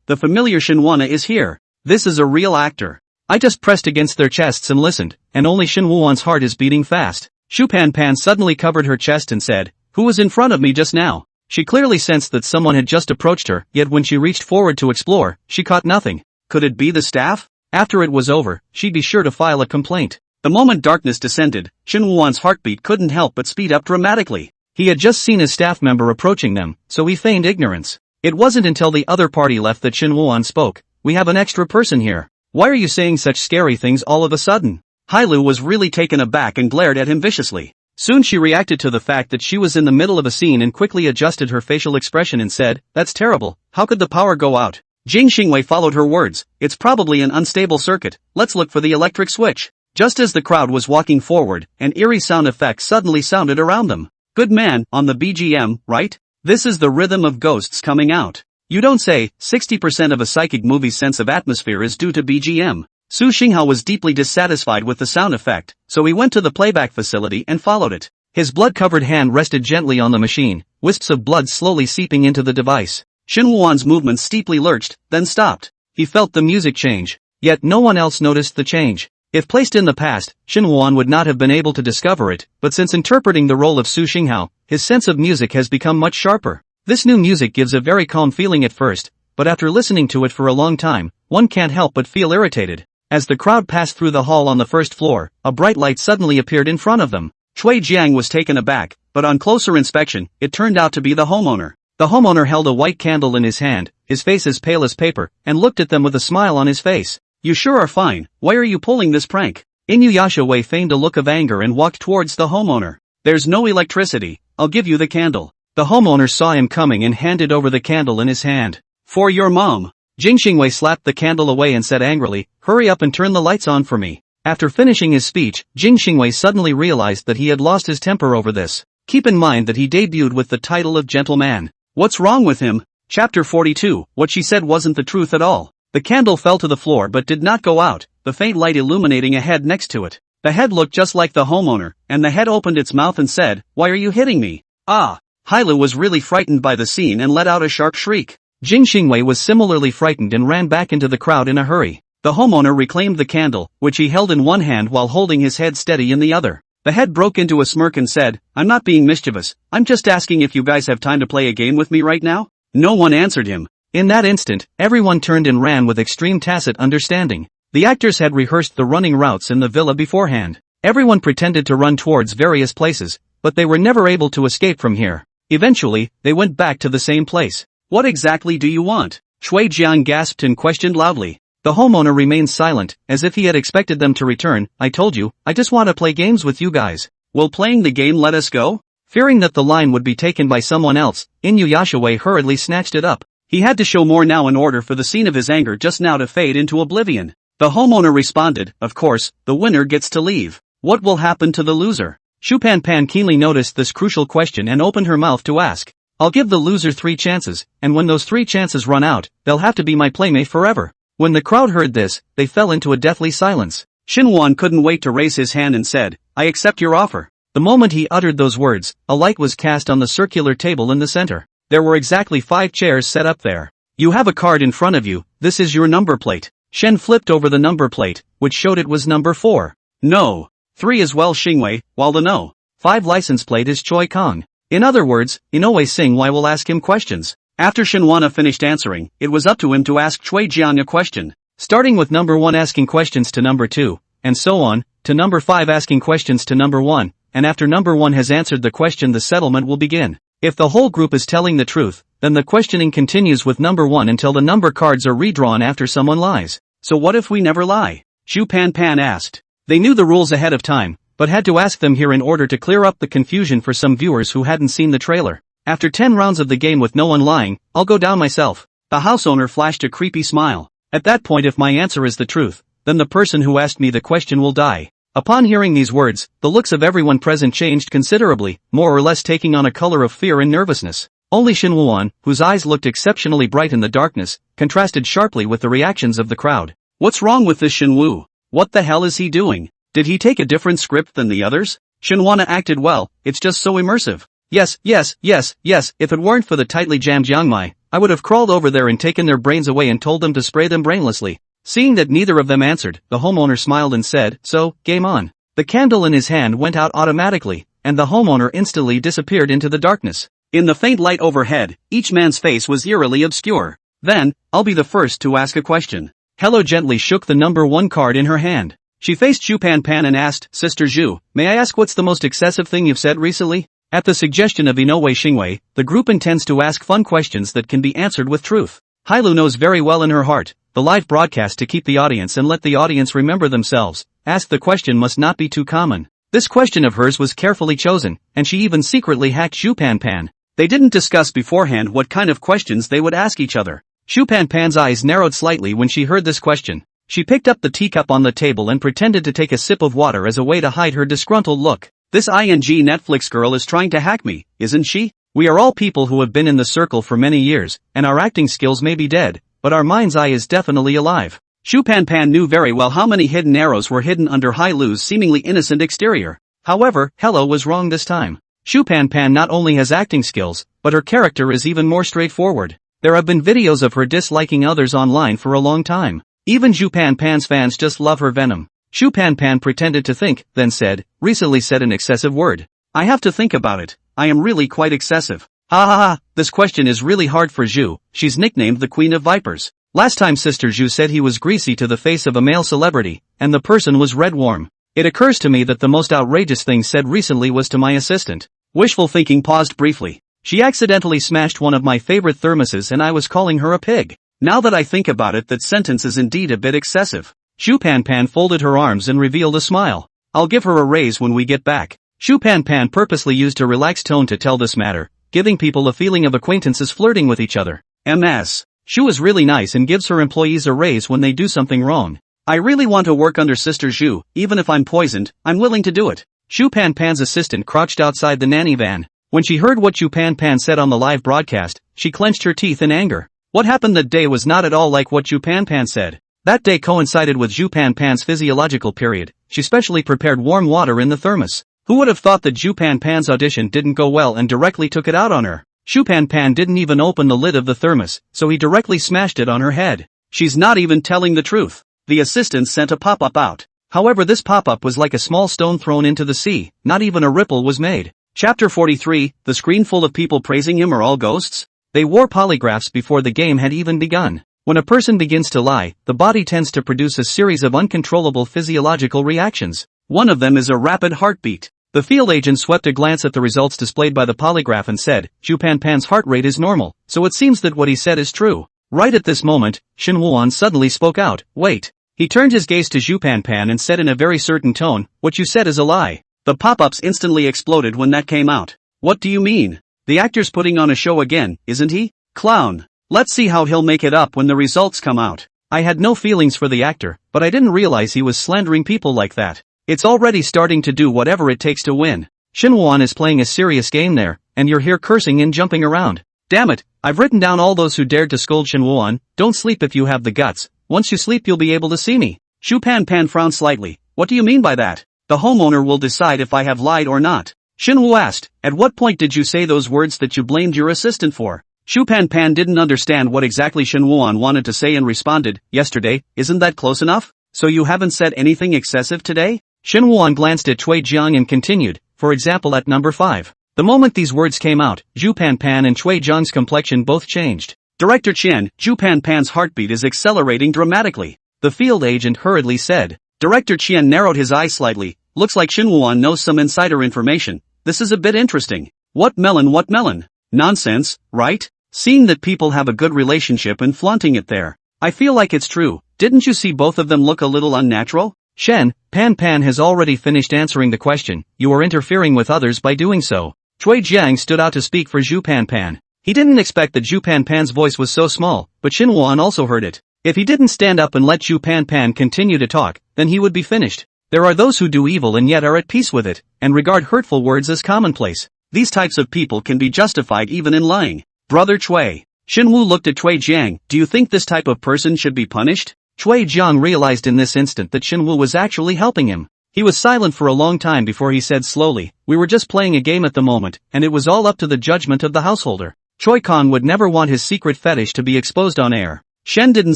the familiar Shinhwa is here. This is a real actor. I just pressed against their chests and listened, and only Shinhwa's heart is beating fast. Zhu Pan suddenly covered her chest and said, who was in front of me just now? She clearly sensed that someone had just approached her, yet when she reached forward to explore, she caught nothing. Could it be the staff? After it was over, she'd be sure to file a complaint. The moment darkness descended, Shin Woo-won's heartbeat couldn't help but speed up dramatically. He had just seen his staff member approaching them, so he feigned ignorance. It wasn't until the other party left that Shin Woo-won spoke. "We have an extra person here. Why are you saying such scary things all of a sudden?" Hailu was really taken aback and glared at him viciously. Soon she reacted to the fact that she was in the middle of a scene and quickly adjusted her facial expression and said, "That's terrible, how could the power go out?" Jing Xingwei followed her words, "It's probably an unstable circuit, let's look for the electric switch." Just as the crowd was walking forward, an eerie sound effect suddenly sounded around them. "Good man, on the BGM, right? This is the rhythm of ghosts coming out. You don't say." 60% of a psychic movie's sense of atmosphere is due to BGM. Su Xinghao was deeply dissatisfied with the sound effect, so he went to the playback facility and followed it. His blood-covered hand rested gently on the machine, wisps of blood slowly seeping into the device. Shin Woo-won's movements steeply lurched, then stopped. He felt the music change. Yet no one else noticed the change. If placed in the past, Shin Woo-won would not have been able to discover it, but since interpreting the role of Su Xinghao, his sense of music has become much sharper. This new music gives a very calm feeling at first, but after listening to it for a long time, one can't help but feel irritated. As the crowd passed through the hall on the first floor, a bright light suddenly appeared in front of them. Cui Jiang was taken aback, but on closer inspection, it turned out to be the homeowner. The homeowner held a white candle in his hand, his face as pale as paper, and looked at them with a smile on his face. "You sure are fine, why are you pulling this prank?" Inuyasha Wei feigned a look of anger and walked towards the homeowner. "There's no electricity, I'll give you the candle." The homeowner saw him coming and handed over the candle in his hand. "For your mom." Jing Xingwei slapped the candle away and said angrily, "Hurry up and turn the lights on for me." After finishing his speech, Jing Xingwei suddenly realized that he had lost his temper over this. Keep in mind that he debuted with the title of gentleman. What's wrong with him? Chapter 42, what she said wasn't the truth at all. The candle fell to the floor but did not go out, the faint light illuminating a head next to it. The head looked just like the homeowner, and the head opened its mouth and said, "Why are you hitting me?" Ah! Hailu was really frightened by the scene and let out a sharp shriek. Jing Xingwei was similarly frightened and ran back into the crowd in a hurry. The homeowner reclaimed the candle, which he held in one hand while holding his head steady in the other. The head broke into a smirk and said, "I'm not being mischievous, I'm just asking if you guys have time to play a game with me right now?" No one answered him. In that instant, everyone turned and ran with extreme tacit understanding. The actors had rehearsed the running routes in the villa beforehand. Everyone pretended to run towards various places, but they were never able to escape from here. Eventually, they went back to the same place. "What exactly do you want?" Cui Jiang gasped and questioned loudly. The homeowner remained silent, as if he had expected them to return. "I told you, I just want to play games with you guys. Will playing the game let us go?" Fearing that the line would be taken by someone else, Inuyasha Wei hurriedly snatched it up. He had to show more now in order for the scene of his anger just now to fade into oblivion. The homeowner responded, "Of course, the winner gets to leave. What will happen to the loser?" Shupan Pan keenly noticed this crucial question and opened her mouth to ask. "I'll give the loser 3 chances, and when those 3 chances run out, they'll have to be my playmate forever." When the crowd heard this, they fell into a deathly silence. Shin Woo-won couldn't wait to raise his hand and said, "I accept your offer." The moment he uttered those words, a light was cast on the circular table in the center. There were exactly 5 chairs set up there. "You have a card in front of you, this is your number plate." Shen flipped over the number plate, which showed it was number 4. "No. 3 as well Xingwei, while the no. 5 license plate is Choi Kong." In other words, Inoue Singwai will ask him questions. After Shinwana finished answering, it was up to him to ask Cui Jiang a question. Starting with number 1 asking questions to number 2, and so on, to number 5 asking questions to number 1, and after number 1 has answered the question the settlement will begin. If the whole group is telling the truth, then the questioning continues with number 1 until the number cards are redrawn after someone lies. "So what if we never lie?" Shu Pan Pan asked. They knew the rules ahead of time, but had to ask them here in order to clear up the confusion for some viewers who hadn't seen the trailer. "After 10 rounds of the game with no one lying, I'll go down myself." The house owner flashed a creepy smile. "At that point if my answer is the truth, then the person who asked me the question will die." Upon hearing these words, the looks of everyone present changed considerably, more or less taking on a color of fear and nervousness. Only Shin Woo-won, whose eyes looked exceptionally bright in the darkness, contrasted sharply with the reactions of the crowd. "What's wrong with this Shin Woo? What the hell is he doing? Did he take a different script than the others?" Shinwana acted well, it's just so immersive. Yes, if it weren't for the tightly jammed Jiangmai, I would have crawled over there and taken their brains away and told them to spray them brainlessly." Seeing that neither of them answered, the homeowner smiled and said, "So, game on." The candle in his hand went out automatically, and the homeowner instantly disappeared into the darkness. In the faint light overhead, each man's face was eerily obscure. Then, "I'll be the first to ask a question." Hello gently shook the number 1 card in her hand. She faced Zhu Pan Pan and asked, Sister Zhu, may I ask what's the most excessive thing you've said recently? At the suggestion of Inoue Xingwei, the group intends to ask fun questions that can be answered with truth. Hailu knows very well in her heart, the live broadcast to keep the audience and let the audience remember themselves, ask the question must not be too common. This question of hers was carefully chosen, and she even secretly hacked Zhu Pan Pan. They didn't discuss beforehand what kind of questions they would ask each other. Zhu Pan Pan's eyes narrowed slightly when she heard this question. She picked up the teacup on the table and pretended to take a sip of water as a way to hide her disgruntled look. This ING Netflix girl is trying to hack me, isn't she? We are all people who have been in the circle for many years, and our acting skills may be dead, but our mind's eye is definitely alive. Zhu Pan Pan knew very well how many hidden arrows were hidden under Hailu's seemingly innocent exterior. However, Hello was wrong this time. Zhu Pan Pan not only has acting skills, but her character is even more straightforward. There have been videos of her disliking others online for a long time. Even Zhu Pan Pan's fans just love her venom. Zhu Pan Pan pretended to think, then said, recently said an excessive word. I have to think about it. I am really quite excessive. Ha ha ha, this question is really hard for Zhu, she's nicknamed the Queen of Vipers. Last time Sister Zhu said he was greasy to the face of a male celebrity, and the person was red warm. It occurs to me that the most outrageous thing said recently was to my assistant. Wishful thinking paused briefly. She accidentally smashed one of my favorite thermoses and I was calling her a pig. Now that I think about it, that sentence is indeed a bit excessive. Zhu Pan Pan folded her arms and revealed a smile. I'll give her a raise when we get back. Zhu Pan Pan purposely used a relaxed tone to tell this matter, giving people a feeling of acquaintances flirting with each other. MS. Zhu is really nice and gives her employees a raise when they do something wrong. I really want to work under Sister Zhu, even if I'm poisoned, I'm willing to do it. Zhu Pan Pan's assistant crouched outside the nanny van. When she heard what Zhu Pan Pan said on the live broadcast, she clenched her teeth in anger. What happened that day was not at all like what Zhu Pan Pan said. That day coincided with Zhu Pan Pan's physiological period. She specially prepared warm water in the thermos. Who would have thought that Zhu Pan Pan's audition didn't go well and directly took it out on her? Zhu Pan Pan didn't even open the lid of the thermos, so he directly smashed it on her head. She's not even telling the truth. The assistant sent a pop-up out. However, this pop-up was like a small stone thrown into the sea, not even a ripple was made. Chapter 43, the screen full of people praising him are all ghosts? They wore polygraphs before the game had even begun. When a person begins to lie, the body tends to produce a series of uncontrollable physiological reactions. One of them is a rapid heartbeat. The field agent swept a glance at the results displayed by the polygraph and said, Zhu Pan Pan's heart rate is normal, so it seems that what he said is true. Right at this moment, Shen Wuan suddenly spoke out, wait. He turned his gaze to Zhu Pan Pan and said in a very certain tone, what you said is a lie. The pop-ups instantly exploded when that came out. What do you mean? The actor's putting on a show again, isn't he? Clown. Let's see how he'll make it up when the results come out. I had no feelings for the actor, but I didn't realize he was slandering people like that. It's already starting to do whatever it takes to win. Shinwan is playing a serious game there, and you're here cursing and jumping around. Damn it, I've written down all those who dared to scold Shinwan. Don't sleep if you have the guts. Once you sleep you'll be able to see me. Zhu Pan Pan frowned slightly. What do you mean by that? The homeowner will decide if I have lied or not. Shinwu asked, at what point did you say those words that you blamed your assistant for? Zhu Pan Pan didn't understand what exactly Shinwuan wanted to say and responded, yesterday, isn't that close enough? So you haven't said anything excessive today? Shinwuan glanced at Cui Jiang and continued, for example at number 5. The moment these words came out, Zhu Pan Pan and Cui Jiang's complexion both changed. Director Chen, Zhu Pan Pan's heartbeat is accelerating dramatically. The field agent hurriedly said. Director Chen narrowed his eyes slightly. Looks like Shinwuan knows some insider information. This is a bit interesting. What melon? Nonsense, right? Seeing that people have a good relationship and flaunting it there. I feel like it's true. Didn't you see both of them look a little unnatural? Shen, Pan Pan has already finished answering the question. You are interfering with others by doing so. Cui Jiang stood out to speak for Zhu Pan Pan. He didn't expect that Zhu Pan Pan's voice was so small, but Shinwuan also heard it. If he didn't stand up and let Zhu Pan Pan continue to talk, then he would be finished. There are those who do evil and yet are at peace with it, and regard hurtful words as commonplace. These types of people can be justified even in lying. Brother Cui. Shinwu looked at Cui Jiang. Do you think this type of person should be punished? Cui Jiang realized in this instant that Shinwu was actually helping him. He was silent for a long time before he said slowly, we were just playing a game at the moment, and it was all up to the judgment of the householder. Choi Kong would never want his secret fetish to be exposed on air. Shen didn't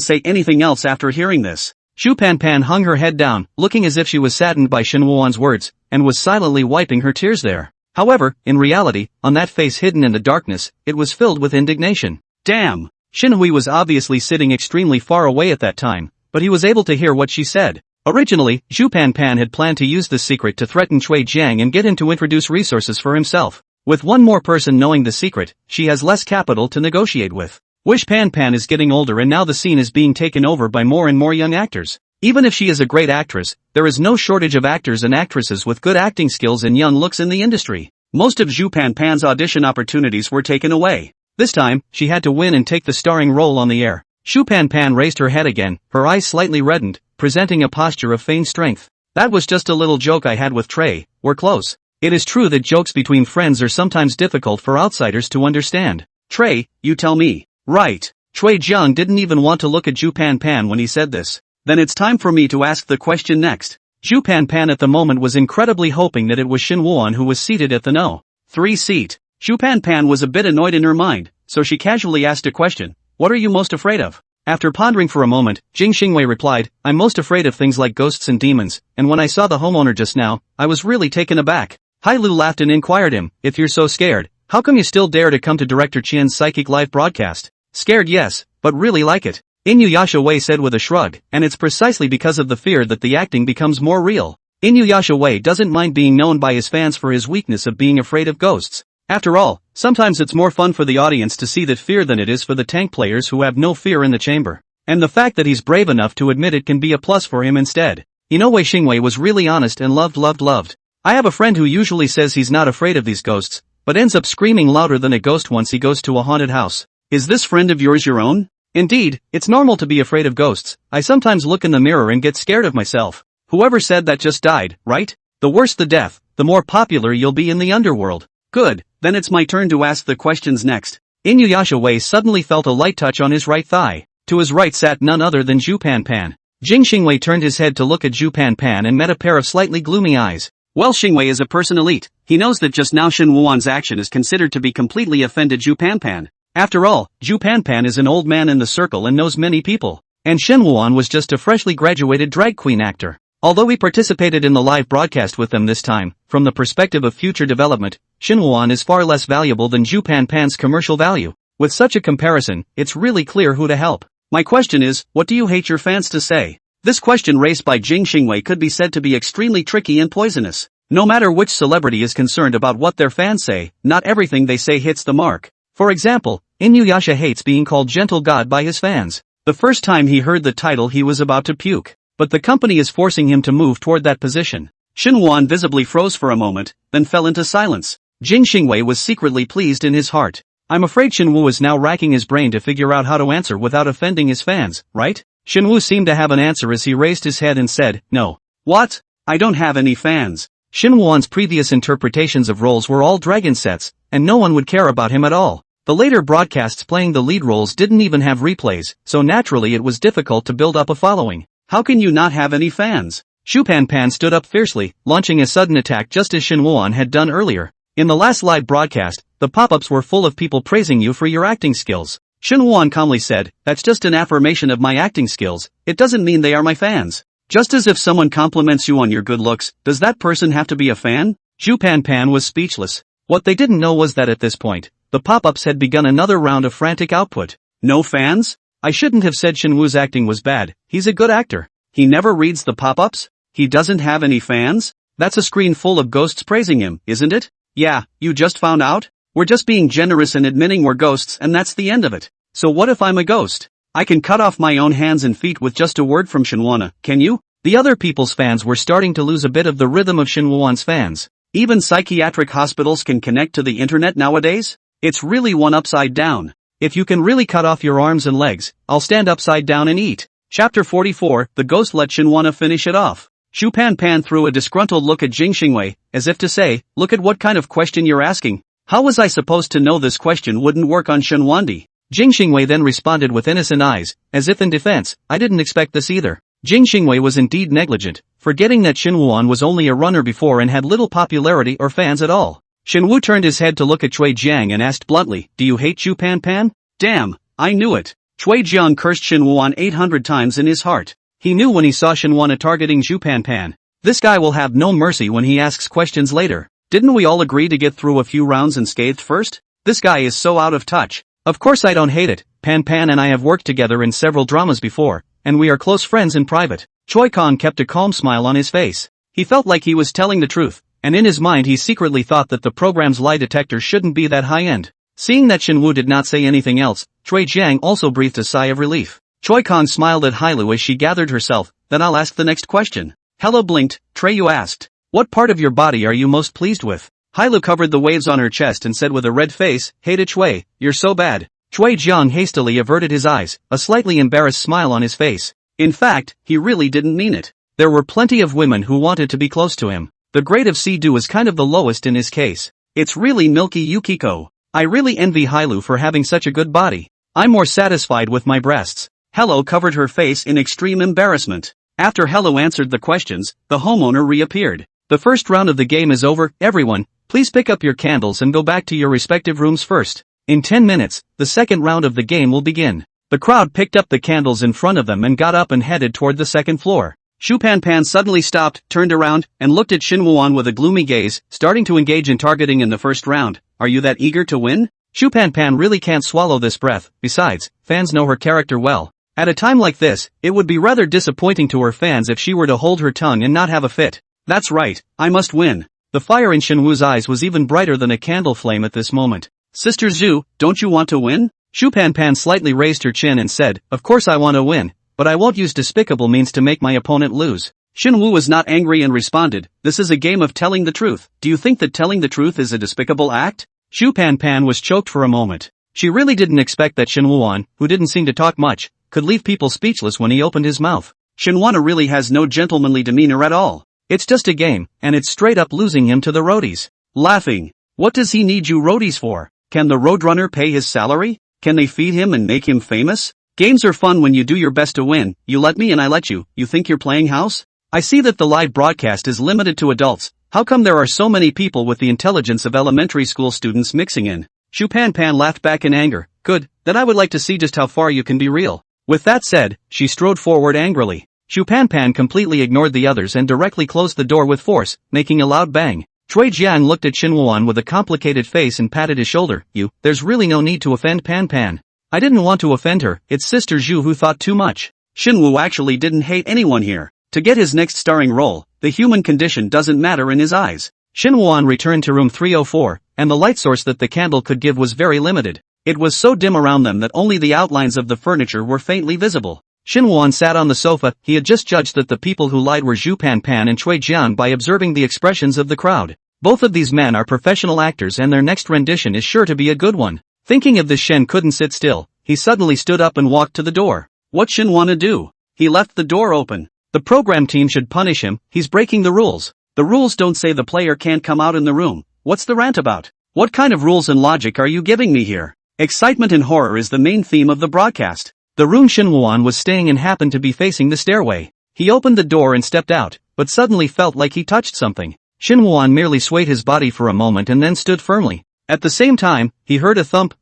say anything else after hearing this. Zhu Pan Pan hung her head down, looking as if she was saddened by Shinwuan's words, and was silently wiping her tears there. However, in reality, on that face hidden in the darkness, it was filled with indignation. Damn! Shinhui was obviously sitting extremely far away at that time, but he was able to hear what she said. Originally, Zhu Pan Pan had planned to use this secret to threaten Cui Jiang and get him to introduce resources for himself. With one more person knowing the secret, she has less capital to negotiate with. Wish Pan Pan is getting older and now the scene is being taken over by more and more young actors. Even if she is a great actress, there is no shortage of actors and actresses with good acting skills and young looks in the industry. Most of Zhu Pan Pan's audition opportunities were taken away. This time, she had to win and take the starring role on the air. Zhu Pan Pan raised her head again, her eyes slightly reddened, presenting a posture of feigned strength. That was just a little joke I had with Trey, we're close. It is true that jokes between friends are sometimes difficult for outsiders to understand. Trey, you tell me. Right. Cui Jiang didn't even want to look at Zhu Pan Pan when he said this. Then it's time for me to ask the question next. Zhu Pan Pan at the moment was incredibly hoping that it was Shin Wuan who was seated at the No. 3 seat. Zhu Pan Pan was a bit annoyed in her mind, so she casually asked a question. What are you most afraid of? After pondering for a moment, Jing Xingwei replied, I'm most afraid of things like ghosts and demons, and when I saw the homeowner just now, I was really taken aback. Hai Lu laughed and inquired him, if you're so scared, how come you still dare to come to Director Qian's psychic live broadcast? Scared yes, but really like it. Inuyasha Wei said with a shrug, and it's precisely because of the fear that the acting becomes more real. Inuyasha Wei doesn't mind being known by his fans for his weakness of being afraid of ghosts. After all, sometimes it's more fun for the audience to see that fear than it is for the tank players who have no fear in the chamber. And the fact that he's brave enough to admit it can be a plus for him instead. Wei Xingwei was really honest and loved. I have a friend who usually says he's not afraid of these ghosts, but ends up screaming louder than a ghost once he goes to a haunted house. Is this friend of yours your own? Indeed, it's normal to be afraid of ghosts. I sometimes look in the mirror and get scared of myself. Whoever said that just died, right? The worse the death, the more popular you'll be in the underworld. Good, then it's my turn to ask the questions next. Inuyasha Wei suddenly felt a light touch on his right thigh. To his right sat none other than Zhu Pan Pan. Jing Xingwei turned his head to look at Zhu Pan Pan and met a pair of slightly gloomy eyes. Well, Xingwei is a person elite. He knows that just now Shin Wuan's action is considered to be completely offended Zhu Pan Pan. After all, Zhu Pan Pan is an old man in the circle and knows many people. And Shin Wuan was just a freshly graduated drag queen actor. Although he participated in the live broadcast with them this time, from the perspective of future development, Shin Wuan is far less valuable than Zhu Pan Pan's commercial value. With such a comparison, it's really clear who to help. My question is, what do you hate your fans to say? This question raised by Jing Xingwei could be said to be extremely tricky and poisonous. No matter which celebrity is concerned about what their fans say, not everything they say hits the mark. For example, Inuyasha hates being called Gentle God by his fans. The first time he heard the title he was about to puke. But the company is forcing him to move toward that position. Shin Wuan visibly froze for a moment, then fell into silence. Jing Xingwei was secretly pleased in his heart. I'm afraid Shin Wu is now racking his brain to figure out how to answer without offending his fans, right? Shin Wu seemed to have an answer as he raised his head and said, no. What? I don't have any fans. Shin Wuan's previous interpretations of roles were all dragon sets, and no one would care about him at all. The later broadcasts playing the lead roles didn't even have replays, so naturally it was difficult to build up a following. How can you not have any fans? Zhu Pan Pan stood up fiercely, launching a sudden attack just as Shin Wuan had done earlier. In the last live broadcast, the pop-ups were full of people praising you for your acting skills. Shin Wuan calmly said, that's just an affirmation of my acting skills, it doesn't mean they are my fans. Just as if someone compliments you on your good looks, does that person have to be a fan? Zhu Pan Pan was speechless. What they didn't know was that at this point, the pop-ups had begun another round of frantic output. No fans? I shouldn't have said Shin Wu's acting was bad, he's a good actor. He never reads the pop-ups? He doesn't have any fans? That's a screen full of ghosts praising him, isn't it? Yeah, you just found out? We're just being generous and admitting we're ghosts and that's the end of it. So what if I'm a ghost? I can cut off my own hands and feet with just a word from Shinwana, can you? The other people's fans were starting to lose a bit of the rhythm of Shinwan's fans. Even psychiatric hospitals can connect to the internet nowadays? It's really one upside down. If you can really cut off your arms and legs, I'll stand upside down and eat. Chapter 44, the ghost let Shinwana finish it off. Zhu Pan Pan threw a disgruntled look at Jing Xingwei, as if to say, look at what kind of question you're asking. How was I supposed to know this question wouldn't work on Shenwandi? Jing Xingwei then responded with innocent eyes, as if in defense, I didn't expect this either. Jing Xingwei was indeed negligent, forgetting that Shin Wuan was only a runner before and had little popularity or fans at all. Shin Wu turned his head to look at Cui Jiang and asked bluntly, do you hate Zhu Pan Pan? Damn, I knew it. Cui Jiang cursed Shin Wuan 800 times in his heart. He knew when he saw Shinwana targeting Zhu Pan Pan. This guy will have no mercy when he asks questions later. Didn't we all agree to get through a few rounds unscathed first? This guy is so out of touch. Of course I don't hate it, Pan Pan and I have worked together in several dramas before, and we are close friends in private. Choi Kong kept a calm smile on his face. He felt like he was telling the truth, and in his mind he secretly thought that the program's lie detector shouldn't be that high-end. Seeing that Shinwoo did not say anything else, Cui Jiang also breathed a sigh of relief. Choi Kong smiled at Hailu as she gathered herself. Then I'll ask the next question. Hello blinked, Treyu asked. What part of your body are you most pleased with? Hailu covered the waves on her chest and said with a red face, Hey to Cui, you're so bad. Cui Jiang hastily averted his eyes, a slightly embarrassed smile on his face. In fact, he really didn't mean it. There were plenty of women who wanted to be close to him. The grade of C-do is kind of the lowest in his case. It's really milky Yukiko. I really envy Hailu for having such a good body. I'm more satisfied with my breasts. Hello covered her face in extreme embarrassment. After Hello answered the questions, the homeowner reappeared. The first round of the game is over, everyone, please pick up your candles and go back to your respective rooms first. In 10 minutes, the second round of the game will begin. The crowd picked up the candles in front of them and got up and headed toward the second floor. Shu Pan suddenly stopped, turned around, and looked at Shin Woo-won with a gloomy gaze, starting to engage in targeting in the first round. Are you that eager to win? Shu Pan really can't swallow this breath. Besides, fans know her character well. At a time like this, it would be rather disappointing to her fans if she were to hold her tongue and not have a fit. That's right, I must win. The fire in Shinwoo's eyes was even brighter than a candle flame at this moment. Sister Zhu, don't you want to win? Shu Pan slightly raised her chin and said, Of course I want to win, but I won't use despicable means to make my opponent lose. Shinwoo was not angry and responded, This is a game of telling the truth. Do you think that telling the truth is a despicable act? Shu Pan was choked for a moment. She really didn't expect that Shin Woo-won, who didn't seem to talk much, could leave people speechless when he opened his mouth. Shin Woo-won really has no gentlemanly demeanor at all. It's just a game, and it's straight up losing him to the roadies. Laughing. What does he need you roadies for? Can the Roadrunner pay his salary? Can they feed him and make him famous? Games are fun when you do your best to win. You let me and I let you. You think you're playing house? I see that the live broadcast is limited to adults. How come there are so many people with the intelligence of elementary school students mixing in? Shu Pan laughed back in anger. Good, then I would like to see just how far you can be real. With that said, she strode forward angrily. Shu Pan completely ignored the others and directly closed the door with force, making a loud bang. Cui Jiang looked at Shin Woo-won with a complicated face and patted his shoulder. There's really no need to offend Pan. I didn't want to offend her, it's Sister Zhu who thought too much. Shinwoo actually didn't hate anyone here. To get his next starring role, the human condition doesn't matter in his eyes. Shin Woo-won returned to room 304, and the light source that the candle could give was very limited. It was so dim around them that only the outlines of the furniture were faintly visible. Shin Woo-won sat on the sofa. He had just judged that the people who lied were Zhu Pan and Cui Jiang by observing the expressions of the crowd. Both of these men are professional actors and their next rendition is sure to be a good one. Thinking of this, Shen couldn't sit still. He suddenly stood up and walked to the door. What Shen wanna do? He left the door open. The program team should punish him. He's breaking the rules. The rules don't say the player can't come out in the room. What's the rant about? What kind of rules and logic are you giving me here? Excitement and horror is the main theme of the broadcast. The room Shin Woo-won was staying in happened to be facing the stairway. He opened the door and stepped out, but suddenly felt like he touched something. Shin Woo-won merely swayed his body for a moment and then stood firmly. At the same time, he heard a thump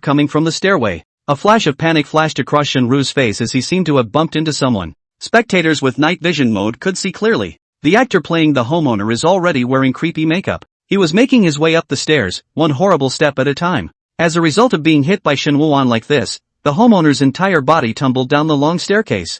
coming from the stairway. A flash of panic flashed across Shin Woo's face as he seemed to have bumped into someone. Spectators with night vision mode could see clearly. The actor playing the homeowner is already wearing creepy makeup. He was making his way up the stairs, one horrible step at a time. As a result of being hit by Shin Woo-won like this, the homeowner's entire body tumbled down the long staircase.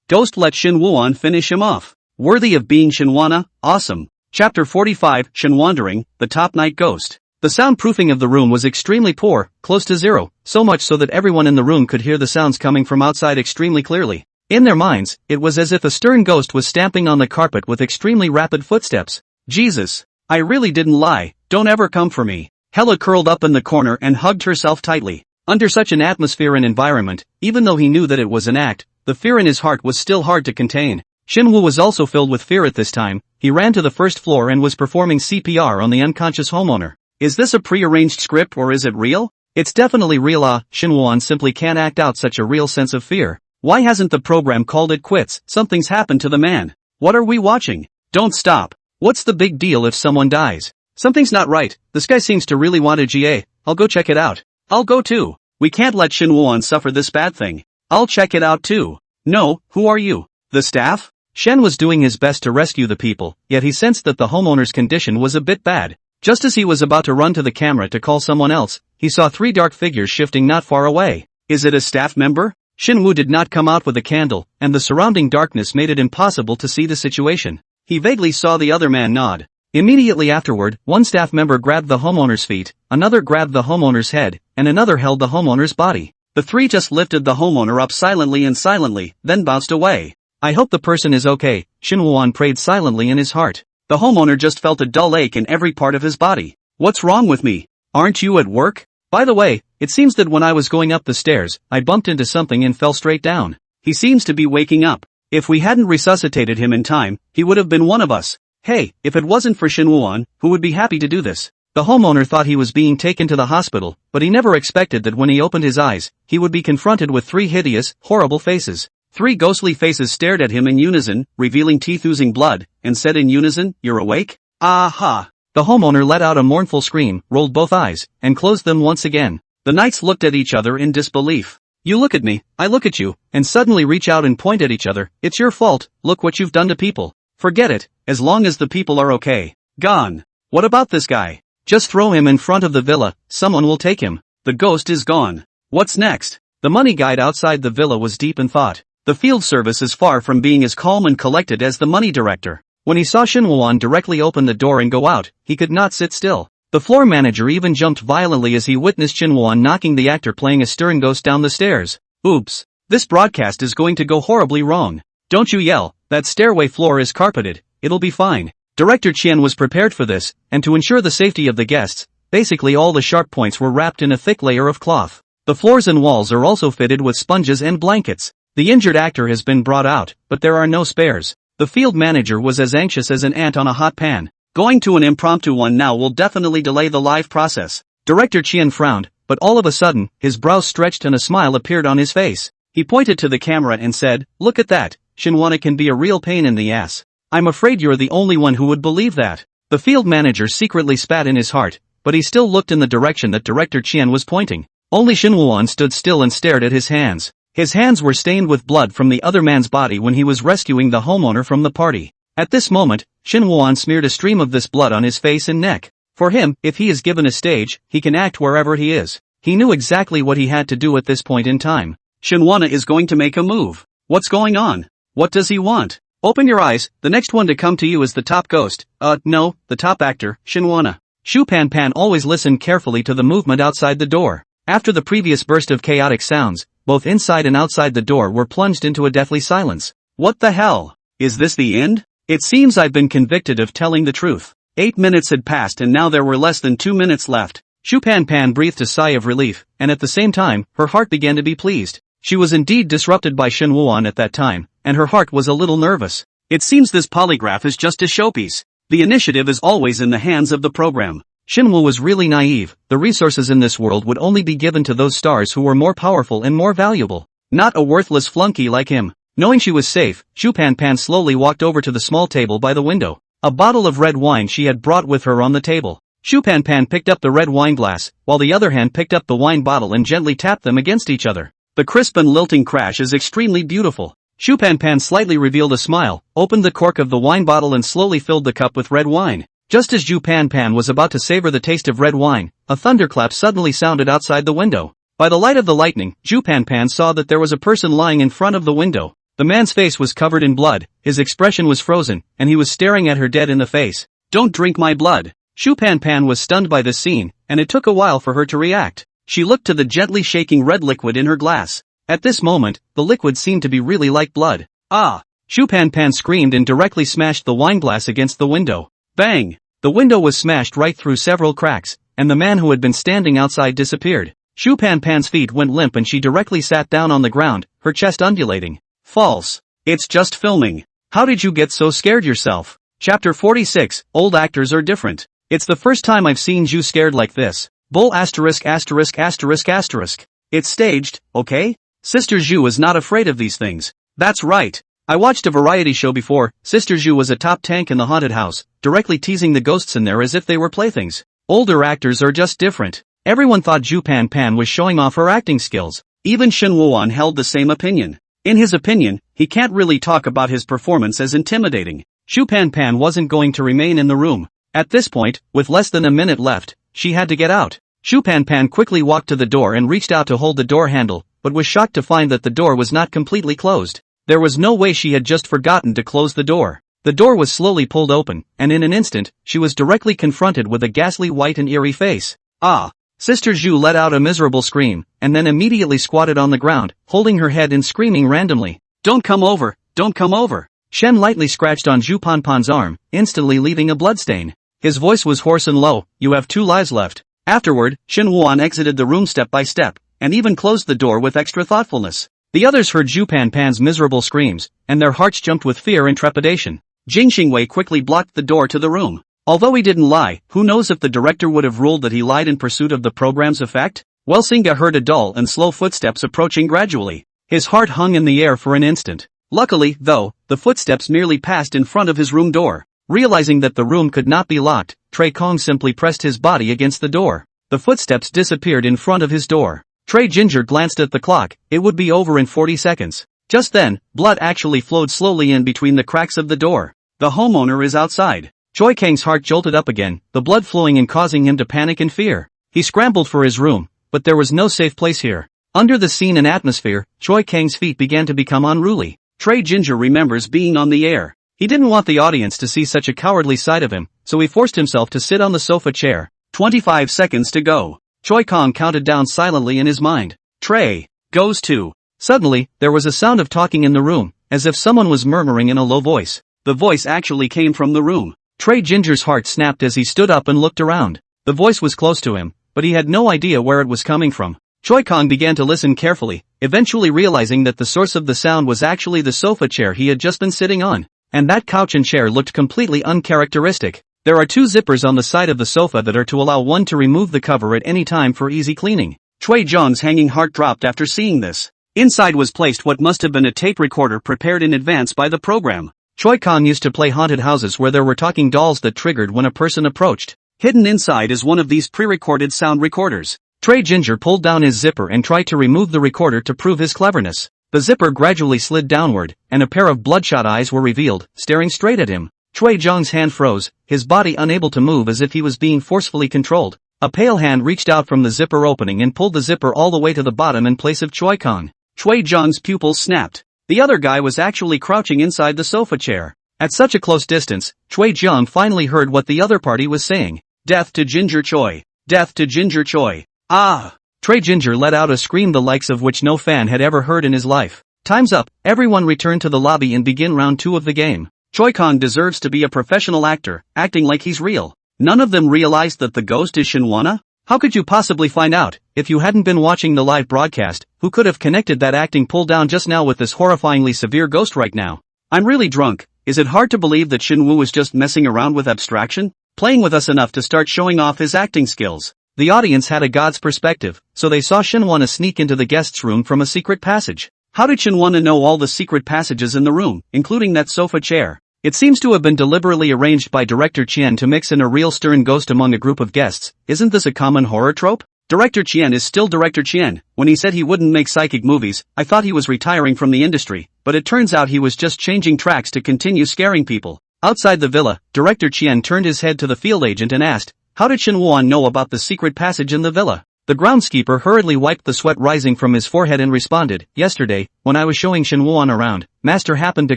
Ghost let Shin Woo-won finish him off. Worthy of being Shinwana, awesome. Chapter 45, Shinwandering, the Top Night Ghost. The soundproofing of the room was extremely poor, close to zero, so much so that everyone in the room could hear the sounds coming from outside extremely clearly. In their minds, it was as if a stern ghost was stamping on the carpet with extremely rapid footsteps. Jesus. I really didn't lie, don't ever come for me. Hella curled up in the corner and hugged herself tightly. Under such an atmosphere and environment, even though he knew that it was an act, the fear in his heart was still hard to contain. Shinwoo was also filled with fear at this time. He ran to the first floor and was performing CPR on the unconscious homeowner. Is this a pre-arranged script or is it real? It's definitely real. Shinwoo simply can't act out such a real sense of fear. Why hasn't the program called it quits? Something's happened to the man. What are we watching? Don't stop. What's the big deal if someone dies? Something's not right. This guy seems to really want a GA. I'll go check it out. I'll go too. We can't let Shinwoo suffer this bad thing. I'll check it out too. No, who are you? The staff? Shen was doing his best to rescue the people, yet he sensed that the homeowner's condition was a bit bad. Just as he was about to run to the camera to call someone else, he saw three dark figures shifting not far away. Is it a staff member? Shinwoo did not come out with a candle, and the surrounding darkness made it impossible to see the situation. He vaguely saw the other man nod. Immediately afterward, one staff member grabbed the homeowner's feet, another grabbed the homeowner's head, and another held the homeowner's body. The three just lifted the homeowner up silently, then bounced away. I hope the person is okay, Shinwoo prayed silently in his heart. The homeowner just felt a dull ache in every part of his body. What's wrong with me? Aren't you at work? By the way, it seems that when I was going up the stairs, I bumped into something and fell straight down. He seems to be waking up. If we hadn't resuscitated him in time, he would have been one of us. Hey, if it wasn't for Shinwoo, who would be happy to do this? The homeowner thought he was being taken to the hospital, but he never expected that when he opened his eyes, he would be confronted with three hideous, horrible faces. Three ghostly faces stared at him in unison, revealing teeth oozing blood, and said in unison, "You're awake?" Aha! The homeowner let out a mournful scream, rolled both eyes, and closed them once again. The knights looked at each other in disbelief. You look at me, I look at you, and suddenly reach out and point at each other. It's your fault, look what you've done to people. Forget it, as long as the people are okay. Gone. What about this guy? Just throw him in front of the villa, someone will take him. The ghost is gone. What's next? The money guide outside the villa was deep in thought. The field service is far from being as calm and collected as the money director. When he saw Shinwoo directly open the door and go out, he could not sit still. The floor manager even jumped violently as he witnessed Shinwoo knocking the actor playing a stirring ghost down the stairs. Oops. This broadcast is going to go horribly wrong. Don't you yell, that stairway floor is carpeted, it'll be fine. Director Chien was prepared for this, and to ensure the safety of the guests, basically all the sharp points were wrapped in a thick layer of cloth. The floors and walls are also fitted with sponges and blankets. The injured actor has been brought out, but there are no spares. The field manager was as anxious as an ant on a hot pan. Going to an impromptu one now will definitely delay the live process. Director Chien frowned, but all of a sudden, his brows stretched and a smile appeared on his face. He pointed to the camera and said, "Look at that, Shinwoo can be a real pain in the ass. I'm afraid you're the only one who would believe that." The field manager secretly spat in his heart, but he still looked in the direction that Director Chien was pointing. Only Shinwoo stood still and stared at his hands. His hands were stained with blood from the other man's body when he was rescuing the homeowner from the party. At this moment, Shinwoo smeared a stream of this blood on his face and neck. For him, if he is given a stage, he can act wherever he is. He knew exactly what he had to do at this point in time. Shinwoo is going to make a move. What's going on? What does he want? Open your eyes, the next one to come to you is the top ghost. No, the top actor, Shinwoo. Shu Pan Pan always listened carefully to the movement outside the door. After the previous burst of chaotic sounds, both inside and outside the door were plunged into a deathly silence. What the hell? Is this the end? It seems I've been convicted of telling the truth. 8 minutes had passed and now there were less than 2 minutes left. Shu Pan Pan breathed a sigh of relief, and at the same time, her heart began to be pleased. She was indeed disrupted by Shinwoo at that time, and her heart was a little nervous. It seems this polygraph is just a showpiece. The initiative is always in the hands of the program. Shinwoo was really naive. The resources in this world would only be given to those stars who were more powerful and more valuable. Not a worthless flunky like him. Knowing she was safe, Shu Pan Pan slowly walked over to the small table by the window. A bottle of red wine she had brought with her on the table. Shu Pan Pan picked up the red wine glass, while the other hand picked up the wine bottle and gently tapped them against each other. The crisp and lilting crash is extremely beautiful. Shu Pan Pan slightly revealed a smile, opened the cork of the wine bottle and slowly filled the cup with red wine. Just as Shu Pan Pan was about to savor the taste of red wine, a thunderclap suddenly sounded outside the window. By the light of the lightning, Shu Pan Pan saw that there was a person lying in front of the window. The man's face was covered in blood, his expression was frozen, and he was staring at her dead in the face. "Don't drink my blood." Shu Pan Pan was stunned by this scene, and it took a while for her to react. She looked to the gently shaking red liquid in her glass. At this moment, the liquid seemed to be really like blood. Ah! Shu Pan Pan screamed and directly smashed the wine glass against the window. Bang! The window was smashed right through several cracks, and the man who had been standing outside disappeared. Shu Pan Pan's feet went limp and she directly sat down on the ground, her chest undulating. False. It's just filming. How did you get so scared yourself? Chapter 46, Old Actors Are Different. It's the first time I've seen you scared like this. Bull asterisk asterisk asterisk asterisk. It's staged, okay? Sister Zhu is not afraid of these things. That's right. I watched a variety show before. Sister Zhu was a top tank in the haunted house, directly teasing the ghosts in there as if they were playthings. Older actors are just different. Everyone thought Shu Pan Pan was showing off her acting skills. Even Shinwoo held the same opinion. In his opinion, he can't really talk about his performance as intimidating. Shu Pan Pan wasn't going to remain in the room. At this point, with less than a minute left, she had to get out. Shu Pan Pan quickly walked to the door and reached out to hold the door handle, but was shocked to find that the door was not completely closed. There was no way she had just forgotten to close the door. The door was slowly pulled open, and in an instant, she was directly confronted with a ghastly white and eerie face. Ah! Sister Zhu let out a miserable scream, and then immediately squatted on the ground, holding her head and screaming randomly. Don't come over! Don't come over! Shen lightly scratched on Zhu Panpan's arm, instantly leaving a bloodstain. His voice was hoarse and low. You have 2 lives left. Afterward, Shen Wuan exited the room step by step, and even closed the door with extra thoughtfulness. The others heard Zhu Panpan's miserable screams, and their hearts jumped with fear and trepidation. Jing Xingwei quickly blocked the door to the room. Although he didn't lie, who knows if the director would have ruled that he lied in pursuit of the program's effect? Welsinga heard a dull and slow footsteps approaching gradually. His heart hung in the air for an instant. Luckily, though, the footsteps merely passed in front of his room door. Realizing that the room could not be locked, Trey Kong simply pressed his body against the door. The footsteps disappeared in front of his door. Trey Ginger glanced at the clock. It would be over in 40 seconds. Just then, blood actually flowed slowly in between the cracks of the door. The homeowner is outside. Choi Kang's heart jolted up again, the blood flowing and causing him to panic in fear. He scrambled for his room, but there was no safe place here. Under the scene and atmosphere, Choi Kang's feet began to become unruly. Trey Ginger remembers being on the air. He didn't want the audience to see such a cowardly side of him, so he forced himself to sit on the sofa chair. 25 seconds to go. Choi Kong counted down silently in his mind. Trey goes to. Suddenly, there was a sound of talking in the room, as if someone was murmuring in a low voice. The voice actually came from the room. Trey Ginger's heart snapped as he stood up and looked around. The voice was close to him, but he had no idea where it was coming from. Choi Kong began to listen carefully, eventually realizing that the source of the sound was actually the sofa chair he had just been sitting on. And that couch and chair looked completely uncharacteristic. There are 2 zippers on the side of the sofa that are to allow one to remove the cover at any time for easy cleaning. Chui Zhang's hanging heart dropped after seeing this. Inside was placed what must have been a tape recorder prepared in advance by the program. Choi Kong used to play haunted houses where there were talking dolls that triggered when a person approached. Hidden inside is one of these pre-recorded sound recorders. Trey Ginger pulled down his zipper and tried to remove the recorder to prove his cleverness. The zipper gradually slid downward, and a pair of bloodshot eyes were revealed, staring straight at him. Chui Zhang's hand froze, his body unable to move as if he was being forcefully controlled. A pale hand reached out from the zipper opening and pulled the zipper all the way to the bottom in place of Choi Kong. Chui Zhang's pupils snapped. The other guy was actually crouching inside the sofa chair. At such a close distance, Chui Zhang finally heard what the other party was saying. Death to Ginger Choi. Death to Ginger Choi. Ah! Trey Ginger let out a scream the likes of which no fan had ever heard in his life. Time's up, everyone return to the lobby and begin round 2 of the game. Choi Kong deserves to be a professional actor, acting like he's real. None of them realized that the ghost is Shinwana? How could you possibly find out, if you hadn't been watching the live broadcast, who could have connected that acting pull down just now with this horrifyingly severe ghost right now? I'm really drunk. Is it hard to believe that Shinwoo was just messing around with abstraction? Playing with us enough to start showing off his acting skills. The audience had a god's perspective, so they saw Shinwana sneak into the guest's room from a secret passage. How did Shinwana know all the secret passages in the room, including that sofa chair? It seems to have been deliberately arranged by Director Chien to mix in a real stern ghost among a group of guests. Isn't this a common horror trope? Director Chien is still Director Chien. When he said he wouldn't make psychic movies, I thought he was retiring from the industry, but it turns out he was just changing tracks to continue scaring people. Outside the villa, Director Chien turned his head to the field agent and asked, how did Shin Wuan know about the secret passage in the villa? The groundskeeper hurriedly wiped the sweat rising from his forehead and responded, yesterday, when I was showing Shin Wuan around, Master happened to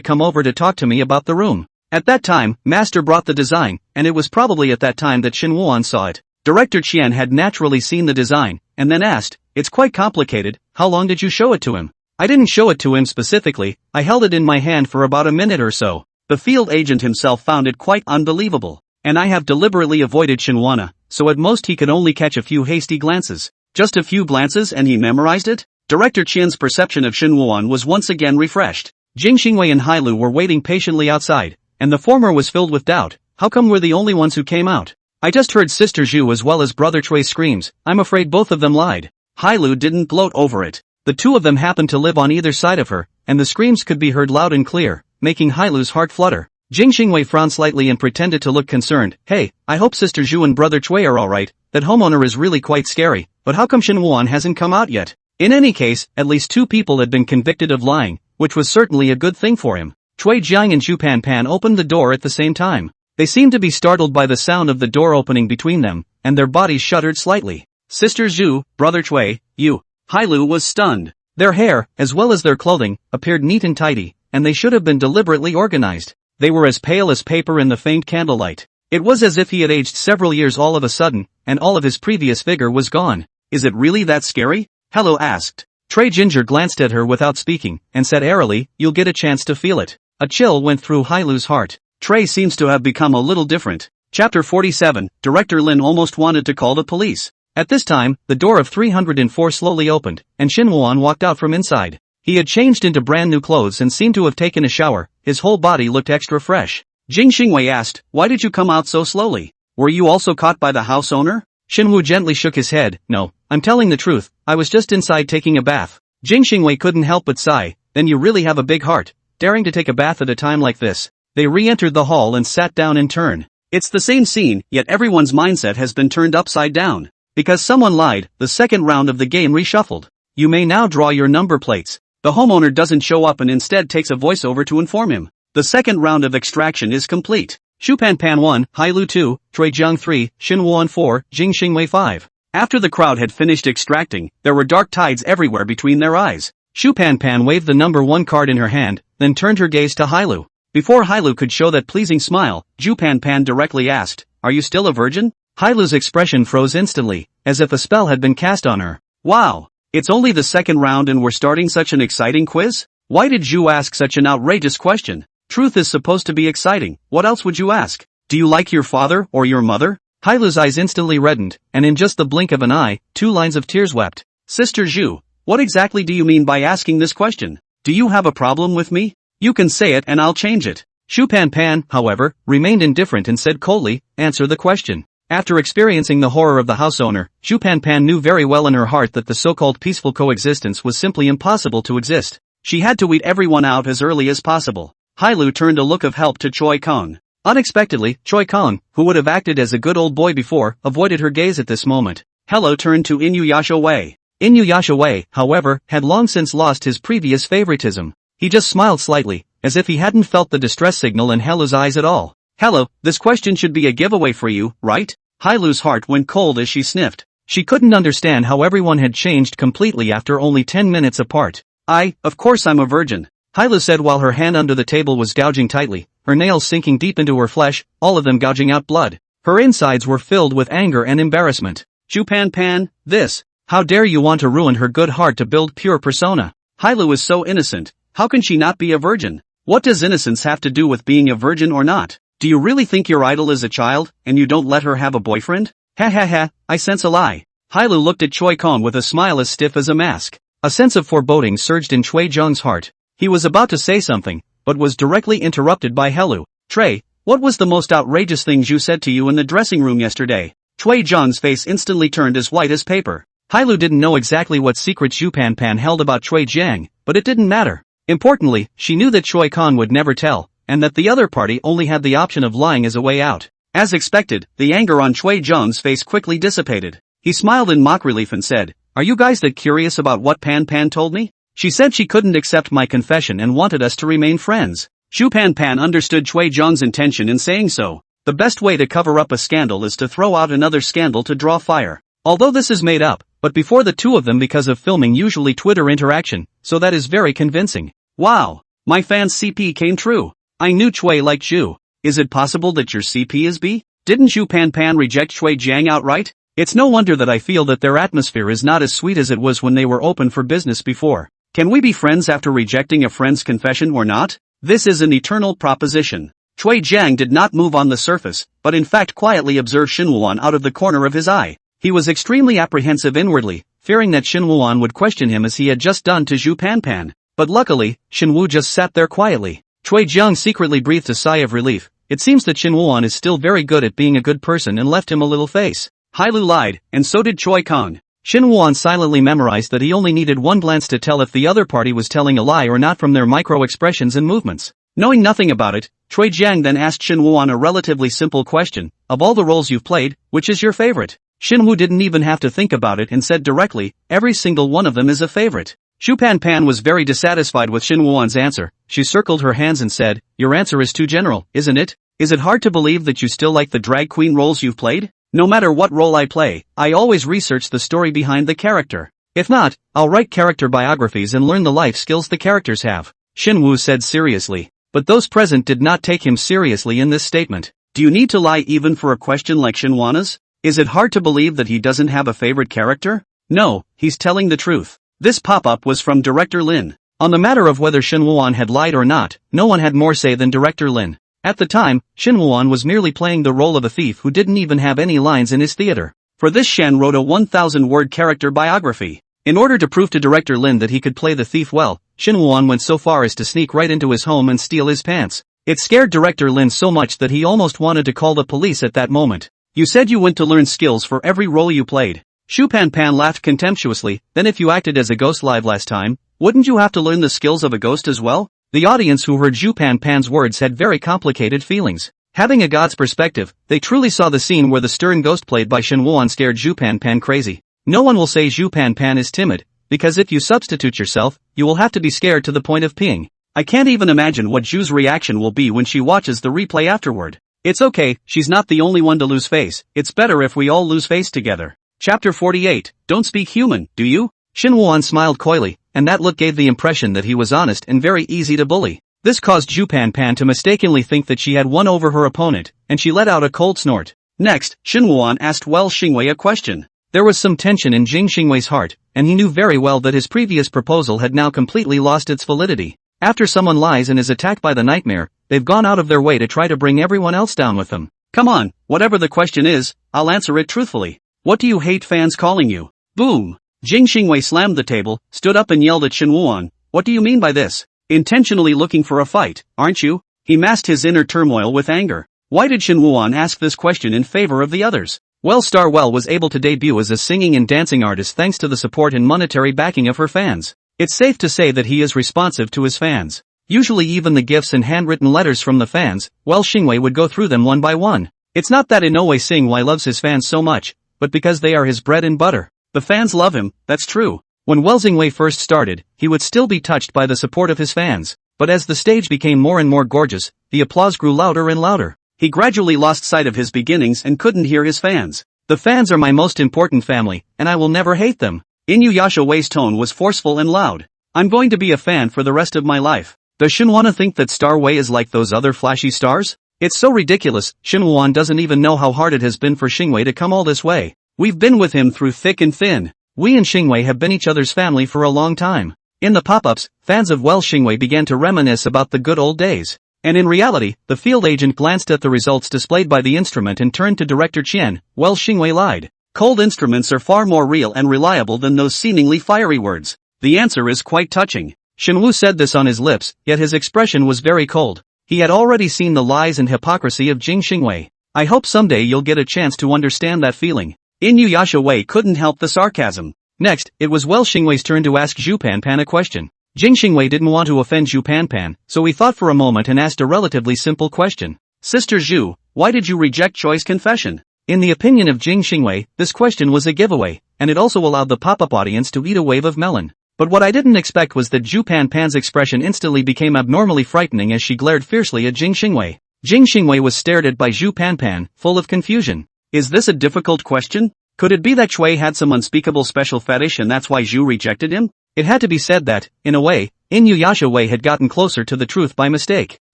come over to talk to me about the room. At that time, Master brought the design, and it was probably at that time that Shin Wuan saw it. Director Chien had naturally seen the design, and then asked, it's quite complicated, how long did you show it to him? I didn't show it to him specifically, I held it in my hand for about a minute or so. The field agent himself found it quite unbelievable. And I have deliberately avoided Shinwana, so at most he could only catch a few hasty glances. Just a few glances and he memorized it? Director Qian's perception of Shinwuan was once again refreshed. Jing Xingwei and Hailu were waiting patiently outside, and the former was filled with doubt. How come we're the only ones who came out? I just heard Sister Zhu as well as Brother Chui's screams. I'm afraid both of them lied. Hailu didn't gloat over it. The 2 of them happened to live on either side of her, and the screams could be heard loud and clear, making Hailu's heart flutter. Jing Xingwei frowned slightly and pretended to look concerned. Hey, I hope Sister Zhu and Brother Chui are alright. That homeowner is really quite scary, but how come Shin Wuan hasn't come out yet? In any case, at least 2 people had been convicted of lying, which was certainly a good thing for him. Chui Jiang and Zhu Pan Pan opened the door at the same time. They seemed to be startled by the sound of the door opening between them, and their bodies shuddered slightly. Sister Zhu, Brother Chui, you. Hailu was stunned. Their hair, as well as their clothing, appeared neat and tidy, and they should have been deliberately organized. They were as pale as paper in the faint candlelight. It was as if he had aged several years all of a sudden, and all of his previous vigor was gone. Is it really that scary? Hello asked. Trey Ginger glanced at her without speaking, and said airily, you'll get a chance to feel it. A chill went through Hailu's heart. Trey seems to have become a little different. Chapter 47, Director Lin almost wanted to call the police. At this time, the door of 304 slowly opened, and Shin Woo-won walked out from inside. He had changed into brand new clothes and seemed to have taken a shower. His whole body looked extra fresh. Jing Xingwei asked, why did you come out so slowly? Were you also caught by the house owner? Shinwoo gently shook his head. No, I'm telling the truth, I was just inside taking a bath. Jing Xingwei couldn't help but sigh. Then you really have a big heart, daring to take a bath at a time like this. They re-entered the hall and sat down in turn. It's the same scene, yet everyone's mindset has been turned upside down. Because someone lied, the second round of the game reshuffled. You may now draw your number plates. The homeowner doesn't show up and instead takes a voiceover to inform him. The second round of extraction is complete. Shupan Pan 1, Hailu 2, Trey Jiang 3, Shin Woo-won 4, Jing Xingwei 5. After the crowd had finished extracting, there were dark tides everywhere between their eyes. Shupan Pan waved the number 1 card in her hand, then turned her gaze to Hailu. Before Hailu could show that pleasing smile, Jupan Pan directly asked, are you still a virgin? Hailu's expression froze instantly, as if a spell had been cast on her. Wow! It's only the second round and we're starting such an exciting quiz? Why did Zhu ask such an outrageous question? Truth is supposed to be exciting, what else would you ask? Do you like your father or your mother? Hailu's eyes instantly reddened, and in just the blink of an eye, 2 lines of tears wept. Sister Zhu, what exactly do you mean by asking this question? Do you have a problem with me? You can say it and I'll change it. Shupan Pan, however, remained indifferent and said coldly, answer the question. After experiencing the horror of the house owner, Shupan Pan knew very well in her heart that the so-called peaceful coexistence was simply impossible to exist. She had to weed everyone out as early as possible. Hailu turned a look of help to Choi Kong. Unexpectedly, Choi Kong, who would have acted as a good old boy before, avoided her gaze at this moment. Hello turned to Inuyasha Wei. Inuyasha Wei, however, had long since lost his previous favoritism. He just smiled slightly, as if he hadn't felt the distress signal in Hailu's eyes at all. Hello, this question should be a giveaway for you, right? Hailu's heart went cold as she sniffed. She couldn't understand how everyone had changed completely after only 10 minutes apart. Of course I'm a virgin. Hailu said while her hand under the table was gouging tightly, her nails sinking deep into her flesh, all of them gouging out blood. Her insides were filled with anger and embarrassment. Jupan Pan, this. How dare you want to ruin her good heart to build pure persona? Hailu is so innocent, how can she not be a virgin? What does innocence have to do with being a virgin or not? Do you really think your idol is a child, and you don't let her have a boyfriend? Ha ha ha, I sense a lie. Hailu looked at Choi Kong with a smile as stiff as a mask. A sense of foreboding surged in Chui Zheng's heart. He was about to say something, but was directly interrupted by Hailu. Trey, what was the most outrageous thing Zhu said to you in the dressing room yesterday? Chui Zheng's face instantly turned as white as paper. Hailu didn't know exactly what secret Jupan Pan held about Chui Zheng, but it didn't matter. Importantly, she knew that Choi Kong would never tell, and that the other party only had the option of lying as a way out. As expected, the anger on Chui Zheng's face quickly dissipated. He smiled in mock relief and said, are you guys that curious about what Pan Pan told me? She said she couldn't accept my confession and wanted us to remain friends. Shupan Pan understood Chui Zheng's intention in saying so. The best way to cover up a scandal is to throw out another scandal to draw fire. Although this is made up, but before the two of them because of filming usually Twitter interaction, so that is very convincing. Wow, my fan's CP came true. I knew Chui liked Zhu. Is it possible that your CP is B? Didn't Jupan Pan reject Chui Zheng outright? It's no wonder that I feel that their atmosphere is not as sweet as it was when they were open for business before. Can we be friends after rejecting a friend's confession or not? This is an eternal proposition. Chui Zheng did not move on the surface, but in fact quietly observed Shin Woo-won out of the corner of his eye. He was extremely apprehensive inwardly, fearing that Shin Woo-won would question him as he had just done to Jupan Pan. But luckily, Shin Woo just sat there quietly. Chui Zheng secretly breathed a sigh of relief. It seems that Shin Woo-won is still very good at being a good person and left him a little face. Hailu lied, and so did Choi Kong. Shin Woo-won silently memorized that he only needed one glance to tell if the other party was telling a lie or not from their micro-expressions and movements. Knowing nothing about it, Chui Zheng then asked Shin Woo-won a relatively simple question. Of all the roles you've played, which is your favorite? Shin Woo didn't even have to think about it and said directly, every single one of them is a favorite. Shupan Pan was very dissatisfied with Shin Woo-won's answer. She circled her hands and said, your answer is too general, isn't it? Is it hard to believe that you still like the drag queen roles you've played? No matter what role I play, I always research the story behind the character. If not, I'll write character biographies and learn the life skills the characters have, Shinwoo said seriously. But those present did not take him seriously in this statement. Do you need to lie even for a question like Shinwana's? Is it hard to believe that he doesn't have a favorite character? No, he's telling the truth. This pop-up was from director Lin. On the matter of whether Shinwoo had lied or not, no one had more say than director Lin. At the time, Shinwoo was merely playing the role of a thief who didn't even have any lines in his theater. For this, Shen wrote a 1,000-word character biography. In order to prove to director Lin that he could play the thief well, Shinwoo went so far as to sneak right into his home and steal his pants. It scared director Lin so much that he almost wanted to call the police at that moment. You said you went to learn skills for every role you played. Shu Pan Pan laughed contemptuously. Then if you acted as a ghost live last time, wouldn't you have to learn the skills of a ghost as well? The audience who heard Shu Pan Pan's words had very complicated feelings. Having a god's perspective, they truly saw the scene where the stern ghost played by Shinwoo scared Shu Pan Pan crazy. No one will say Shu Pan Pan is timid, because if you substitute yourself, you will have to be scared to the point of peeing. I can't even imagine what Ju's reaction will be when she watches the replay afterward. It's okay, she's not the only one to lose face. It's better if we all lose face together. Chapter 48, Don't speak human, do you? Shinwoo smiled coyly, and that look gave the impression that he was honest and very easy to bully. This caused Shu Pan Pan to mistakenly think that she had won over her opponent, and she let out a cold snort. Next, Shinwoo asked Well Xingwei a question. There was some tension in Jing Xingwei's heart, and he knew very well that his previous proposal had now completely lost its validity. After someone lies and is attacked by the nightmare, they've gone out of their way to try to bring everyone else down with them. Come on, whatever the question is, I'll answer it truthfully. What do you hate fans calling you? Boom! Jing Xingwei slammed the table, stood up and yelled at Shinwoo. What do you mean by this? Intentionally looking for a fight, aren't you? He masked his inner turmoil with anger. Why did Shinwoo ask this question in favor of the others? Well, Starwell was able to debut as a singing and dancing artist thanks to the support and monetary backing of her fans. It's safe to say that he is responsive to his fans. Usually even the gifts and handwritten letters from the fans, Well Xingwei would go through them one by one. It's not that Inoue Xingwei loves his fans so much, but because they are his bread and butter. The fans love him, that's true. When Well Xingwei first started, he would still be touched by the support of his fans, but as the stage became more and more gorgeous, the applause grew louder and louder. He gradually lost sight of his beginnings and couldn't hear his fans. The fans are my most important family, and I will never hate them. Inuyasha Wei's tone was forceful and loud. I'm going to be a fan for the rest of my life. Does Shinwoo think that Star Wei is like those other flashy stars? It's so ridiculous. Shinwoo doesn't even know how hard it has been for Xingwei to come all this way. We've been with him through thick and thin. We and Xingwei have been each other's family for a long time. In the pop-ups, fans of Well Xingwei began to reminisce about the good old days. And in reality, the field agent glanced at the results displayed by the instrument and turned to director Qian. Well Xingwei lied. Cold instruments are far more real and reliable than those seemingly fiery words. The answer is quite touching. Shinwoo said this on his lips, yet his expression was very cold. He had already seen the lies and hypocrisy of Jing Xingwei. I hope someday you'll get a chance to understand that feeling. Inuyasha Wei couldn't help the sarcasm. Next, it was Well Xingwei's turn to ask Shu Pan Pan a question. Jing Xingwei didn't want to offend Shu Pan Pan, so he thought for a moment and asked a relatively simple question. Sister Zhu, why did you reject Choi's confession? In the opinion of Jing Xingwei, this question was a giveaway, and it also allowed the pop-up audience to eat a wave of melon. But what I didn't expect was that Shu Pan Pan's expression instantly became abnormally frightening as she glared fiercely at Jing Xingwei. Jing Xingwei was stared at by Shu Pan Pan, full of confusion. Is this a difficult question? Could it be that Chui had some unspeakable special fetish and that's why Zhu rejected him? It had to be said that, in a way, Inuyasha Wei had gotten closer to the truth by mistake.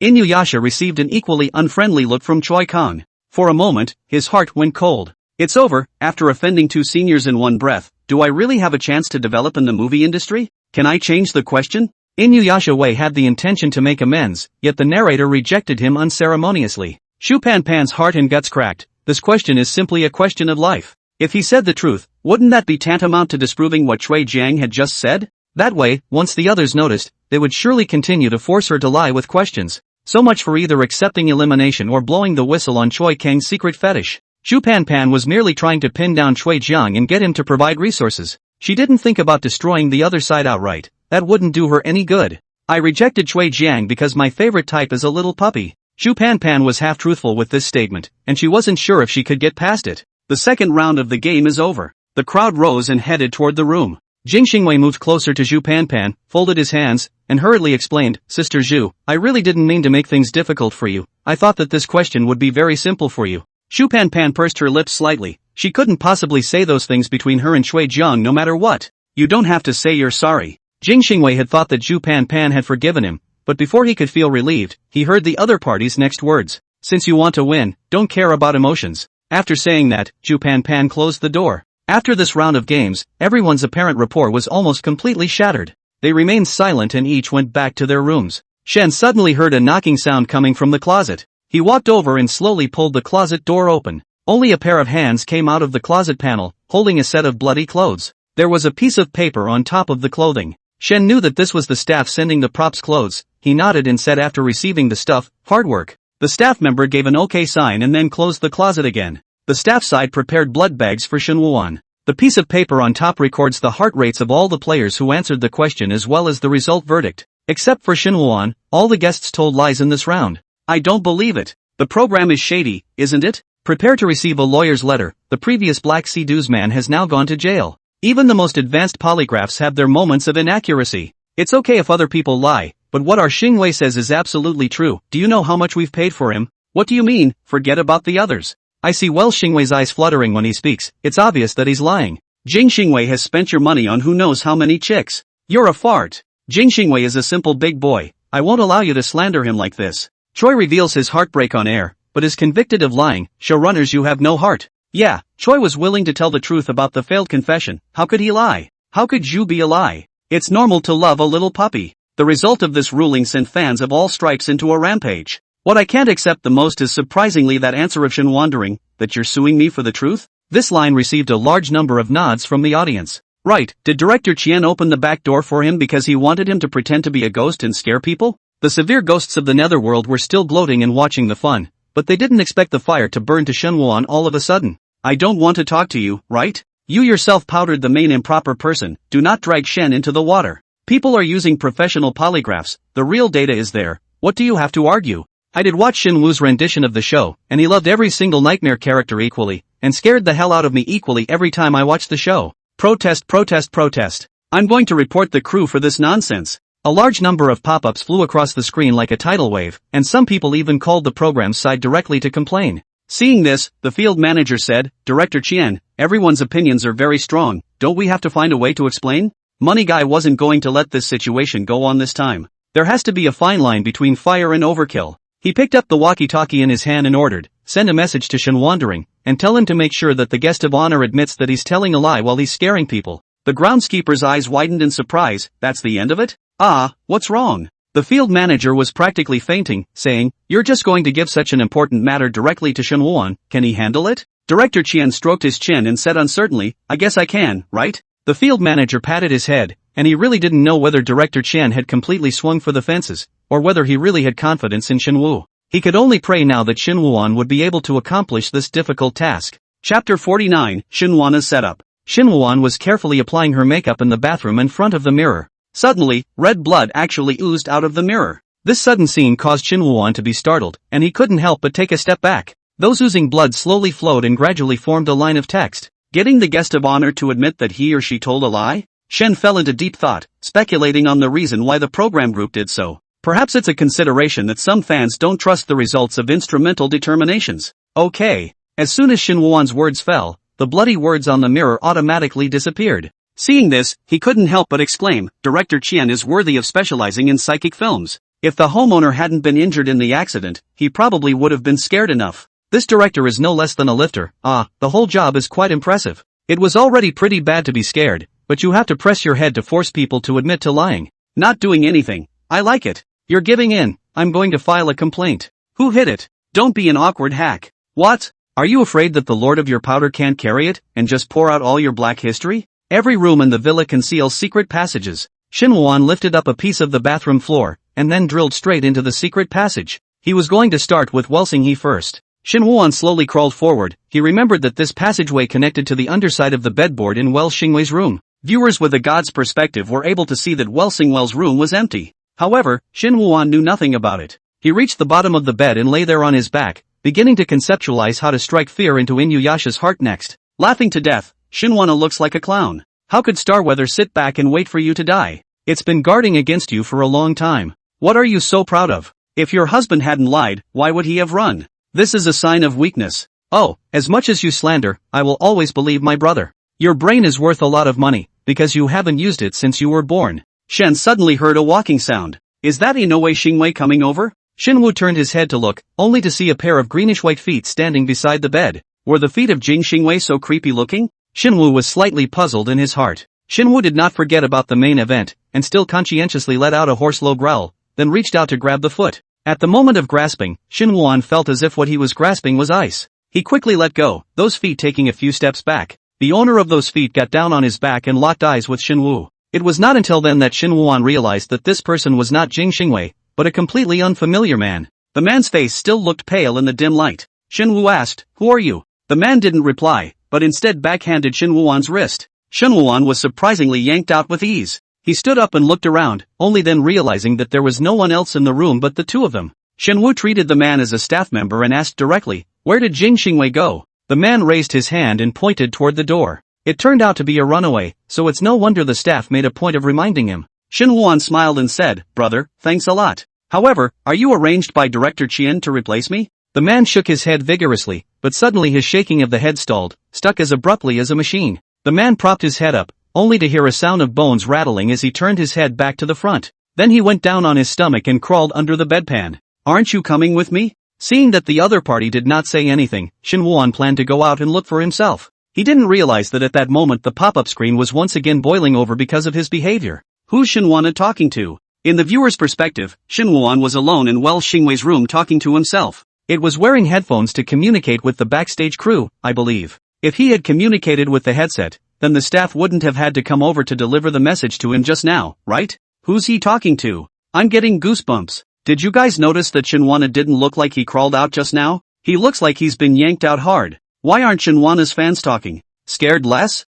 Inuyasha received an equally unfriendly look from Choi Kong. For a moment, his heart went cold. It's over, after offending two seniors in one breath, do I really have a chance to develop in the movie industry? Can I change the question? Inuyasha Wei had the intention to make amends, yet the narrator rejected him unceremoniously. Shu Pan Pan's heart and guts cracked. This question is simply a question of life. If he said the truth, wouldn't that be tantamount to disproving what Chui Jiang had just said? That way, once the others noticed, they would surely continue to force her to lie with questions. So much for either accepting elimination or blowing the whistle on Choi Kang's secret fetish. Shu Pan Pan was merely trying to pin down Chui Jiang and get him to provide resources. She didn't think about destroying the other side outright. That wouldn't do her any good. I rejected Chui Jiang because my favorite type is a little puppy. Shu Pan Pan was half-truthful with this statement, and she wasn't sure if she could get past it. The second round of the game is over. The crowd rose and headed toward the room. Jing Xingwei moved closer to Shu Pan Pan, folded his hands, and hurriedly explained, Sister Zhu, I really didn't mean to make things difficult for you. I thought that this question would be very simple for you. Shu Pan Pan pursed her lips slightly. She couldn't possibly say those things between her and Chui Jiang no matter what. You don't have to say you're sorry. Jing Xingwei had thought that Zhu Pan Pan had forgiven him, but before he could feel relieved, he heard the other party's next words. Since you want to win, don't care about emotions. After saying that, Zhu Pan Pan closed the door. After this round of games, everyone's apparent rapport was almost completely shattered. They remained silent and each went back to their rooms. Shen suddenly heard a knocking sound coming from the closet. He walked over and slowly pulled the closet door open. Only a pair of hands came out of the closet panel, holding a set of bloody clothes. There was a piece of paper on top of the clothing. Shen knew that this was the staff sending the props clothes. He nodded and said after receiving the stuff, hard work. The staff member gave an okay sign and then closed the closet again. The staff side prepared blood bags for Shen Wuan. The piece of paper on top records the heart rates of all the players who answered the question as well as the result verdict. Except for Shen Wuan, all the guests told lies in this round. I don't believe it. The program is shady, isn't it? Prepare to receive a lawyer's letter. The previous Black Sea Dues man has now gone to jail. Even the most advanced polygraphs have their moments of inaccuracy. It's okay if other people lie, but what our Xingwei says is absolutely true. Do you know how much we've paid for him? What do you mean? Forget about the others. I see Xingwei's eyes fluttering when he speaks. It's obvious that he's lying. Jing Xingwei has spent your money on who knows how many chicks. You're a fart. Jing Xingwei is a simple big boy. I won't allow you to slander him like this. Choi reveals his heartbreak on air, but is convicted of lying. Showrunners, you have no heart. Yeah, Choi was willing to tell the truth about the failed confession. How could he lie? How could Zhu be a lie? It's normal to love a little puppy. The result of this ruling sent fans of all stripes into a rampage. What I can't accept the most is surprisingly that answer of Shen Wandering, that you're suing me for the truth? This line received a large number of nods from the audience. Right, did Director Chien open the back door for him because he wanted him to pretend to be a ghost and scare people? The severe ghosts of the netherworld were still gloating and watching the fun, but they didn't expect the fire to burn to Shen Wuan all of a sudden. I don't want to talk to you, right? You yourself powdered the main improper person. Do not drag Shen into the water. People are using professional polygraphs. The real data is there. What do you have to argue? I did watch Shin Wu's rendition of the show, and he loved every single nightmare character equally, and scared the hell out of me equally every time I watched the show. Protest, protest, protest. I'm going to report the crew for this nonsense. A large number of pop-ups flew across the screen like a tidal wave, and some people even called the program's side directly to complain. Seeing this, the field manager said, Director Chien, everyone's opinions are very strong. Don't we have to find a way to explain? Money Guy wasn't going to let this situation go on this time. There has to be a fine line between fire and overkill. He picked up the walkie-talkie in his hand and ordered, send a message to Shen Wandering, and tell him to make sure that the guest of honor admits that he's telling a lie while he's scaring people. The groundskeeper's eyes widened in surprise. That's the end of it? Ah, what's wrong? The field manager was practically fainting, saying, you're just going to give such an important matter directly to Shen Wuan, can he handle it? Director Chien stroked his chin and said uncertainly, I guess I can, right? The field manager patted his head, and he really didn't know whether Director Chien had completely swung for the fences, or whether he really had confidence in Shen Wu. He could only pray now that Shen Wuan would be able to accomplish this difficult task. Chapter 49, Shen Wuan's Setup. Shen Wuan was carefully applying her makeup in the bathroom in front of the mirror. Suddenly, red blood actually oozed out of the mirror. This sudden scene caused Shen Wuan to be startled, and he couldn't help but take a step back. Those oozing blood slowly flowed and gradually formed a line of text. Getting the guest of honor to admit that he or she told a lie? Shen fell into deep thought, speculating on the reason why the program group did so. Perhaps it's a consideration that some fans don't trust the results of instrumental determinations. Okay. As soon as Shen Wuan's words fell, the bloody words on the mirror automatically disappeared. Seeing this, he couldn't help but exclaim, Director Chien is worthy of specializing in psychic films. If the homeowner hadn't been injured in the accident, he probably would have been scared enough. This director is no less than a lifter. The whole job is quite impressive. It was already pretty bad to be scared, but you have to press your head to force people to admit to lying. Not doing anything. I like it. You're giving in. I'm going to file a complaint. Who hit it? Don't be an awkward hack. What? Are you afraid that the lord of your powder can't carry it, and just pour out all your black history? Every room in the villa conceals secret passages. Shen Wuan lifted up a piece of the bathroom floor, and then drilled straight into the secret passage. He was going to start with Welsing He first. Shen Wuan slowly crawled forward. He remembered that this passageway connected to the underside of the bedboard in Wel Xingwei's room. Viewers with a god's perspective were able to see that Wel Xingwei's room was empty. However, Shen Wuan knew nothing about it. He reached the bottom of the bed and lay there on his back, beginning to conceptualize how to strike fear into Inuyasha's heart next. Laughing to death, Shen Wuan looks like a clown. How could Starweather sit back and wait for you to die? It's been guarding against you for a long time. What are you so proud of? If your husband hadn't lied, why would he have run? This is a sign of weakness. Oh, as much as you slander, I will always believe my brother. Your brain is worth a lot of money, because you haven't used it since you were born. Shen suddenly heard a walking sound. Is that Inoue Xingwei coming over? Shenwu turned his head to look, only to see a pair of greenish-white feet standing beside the bed. Were the feet of Jing Xingwei so creepy looking? Shenwu was slightly puzzled in his heart. Shenwu did not forget about the main event, and still conscientiously let out a hoarse low growl, then reached out to grab the foot. At the moment of grasping, Shenwu felt as if what he was grasping was ice. He quickly let go, those feet taking a few steps back. The owner of those feet got down on his back and locked eyes with Shenwu. It was not until then that Shenwu realized that this person was not Jing Xingwei, but a completely unfamiliar man. The man's face still looked pale in the dim light. Shenwu asked, "Who are you?" The man didn't reply, but instead backhanded Shenwu's wrist. Shenwu was surprisingly yanked out with ease. He stood up and looked around, only then realizing that there was no one else in the room but the two of them. Shenwu treated the man as a staff member and asked directly, "Where did Jing Xingwei go?" The man raised his hand and pointed toward the door. It turned out to be a runaway, so it's no wonder the staff made a point of reminding him. Shenwu smiled and said, "Brother, thanks a lot. However, are you arranged by Director Qian to replace me?" The man shook his head vigorously, but suddenly his shaking of the head stalled, stuck as abruptly as a machine. The man propped his head up, only to hear a sound of bones rattling as he turned his head back to the front. Then he went down on his stomach and crawled under the bedpan. "Aren't you coming with me?" Seeing that the other party did not say anything, Shenwu planned to go out and look for himself. He didn't realize that at that moment the pop-up screen was once again boiling over because of his behavior. Who's Shenwu talking to? In the viewer's perspective, Shenwu was alone in Well Xingwei's room talking to himself. It was wearing headphones to communicate with the backstage crew, I believe. If he had communicated with the headset, then the staff wouldn't have had to come over to deliver the message to him just now, right? Who's he talking to? I'm getting goosebumps. Did you guys notice that Shenwu didn't look like he crawled out just now? He looks like he's been yanked out hard. Why aren't Shenwu's fans talking? Scared less?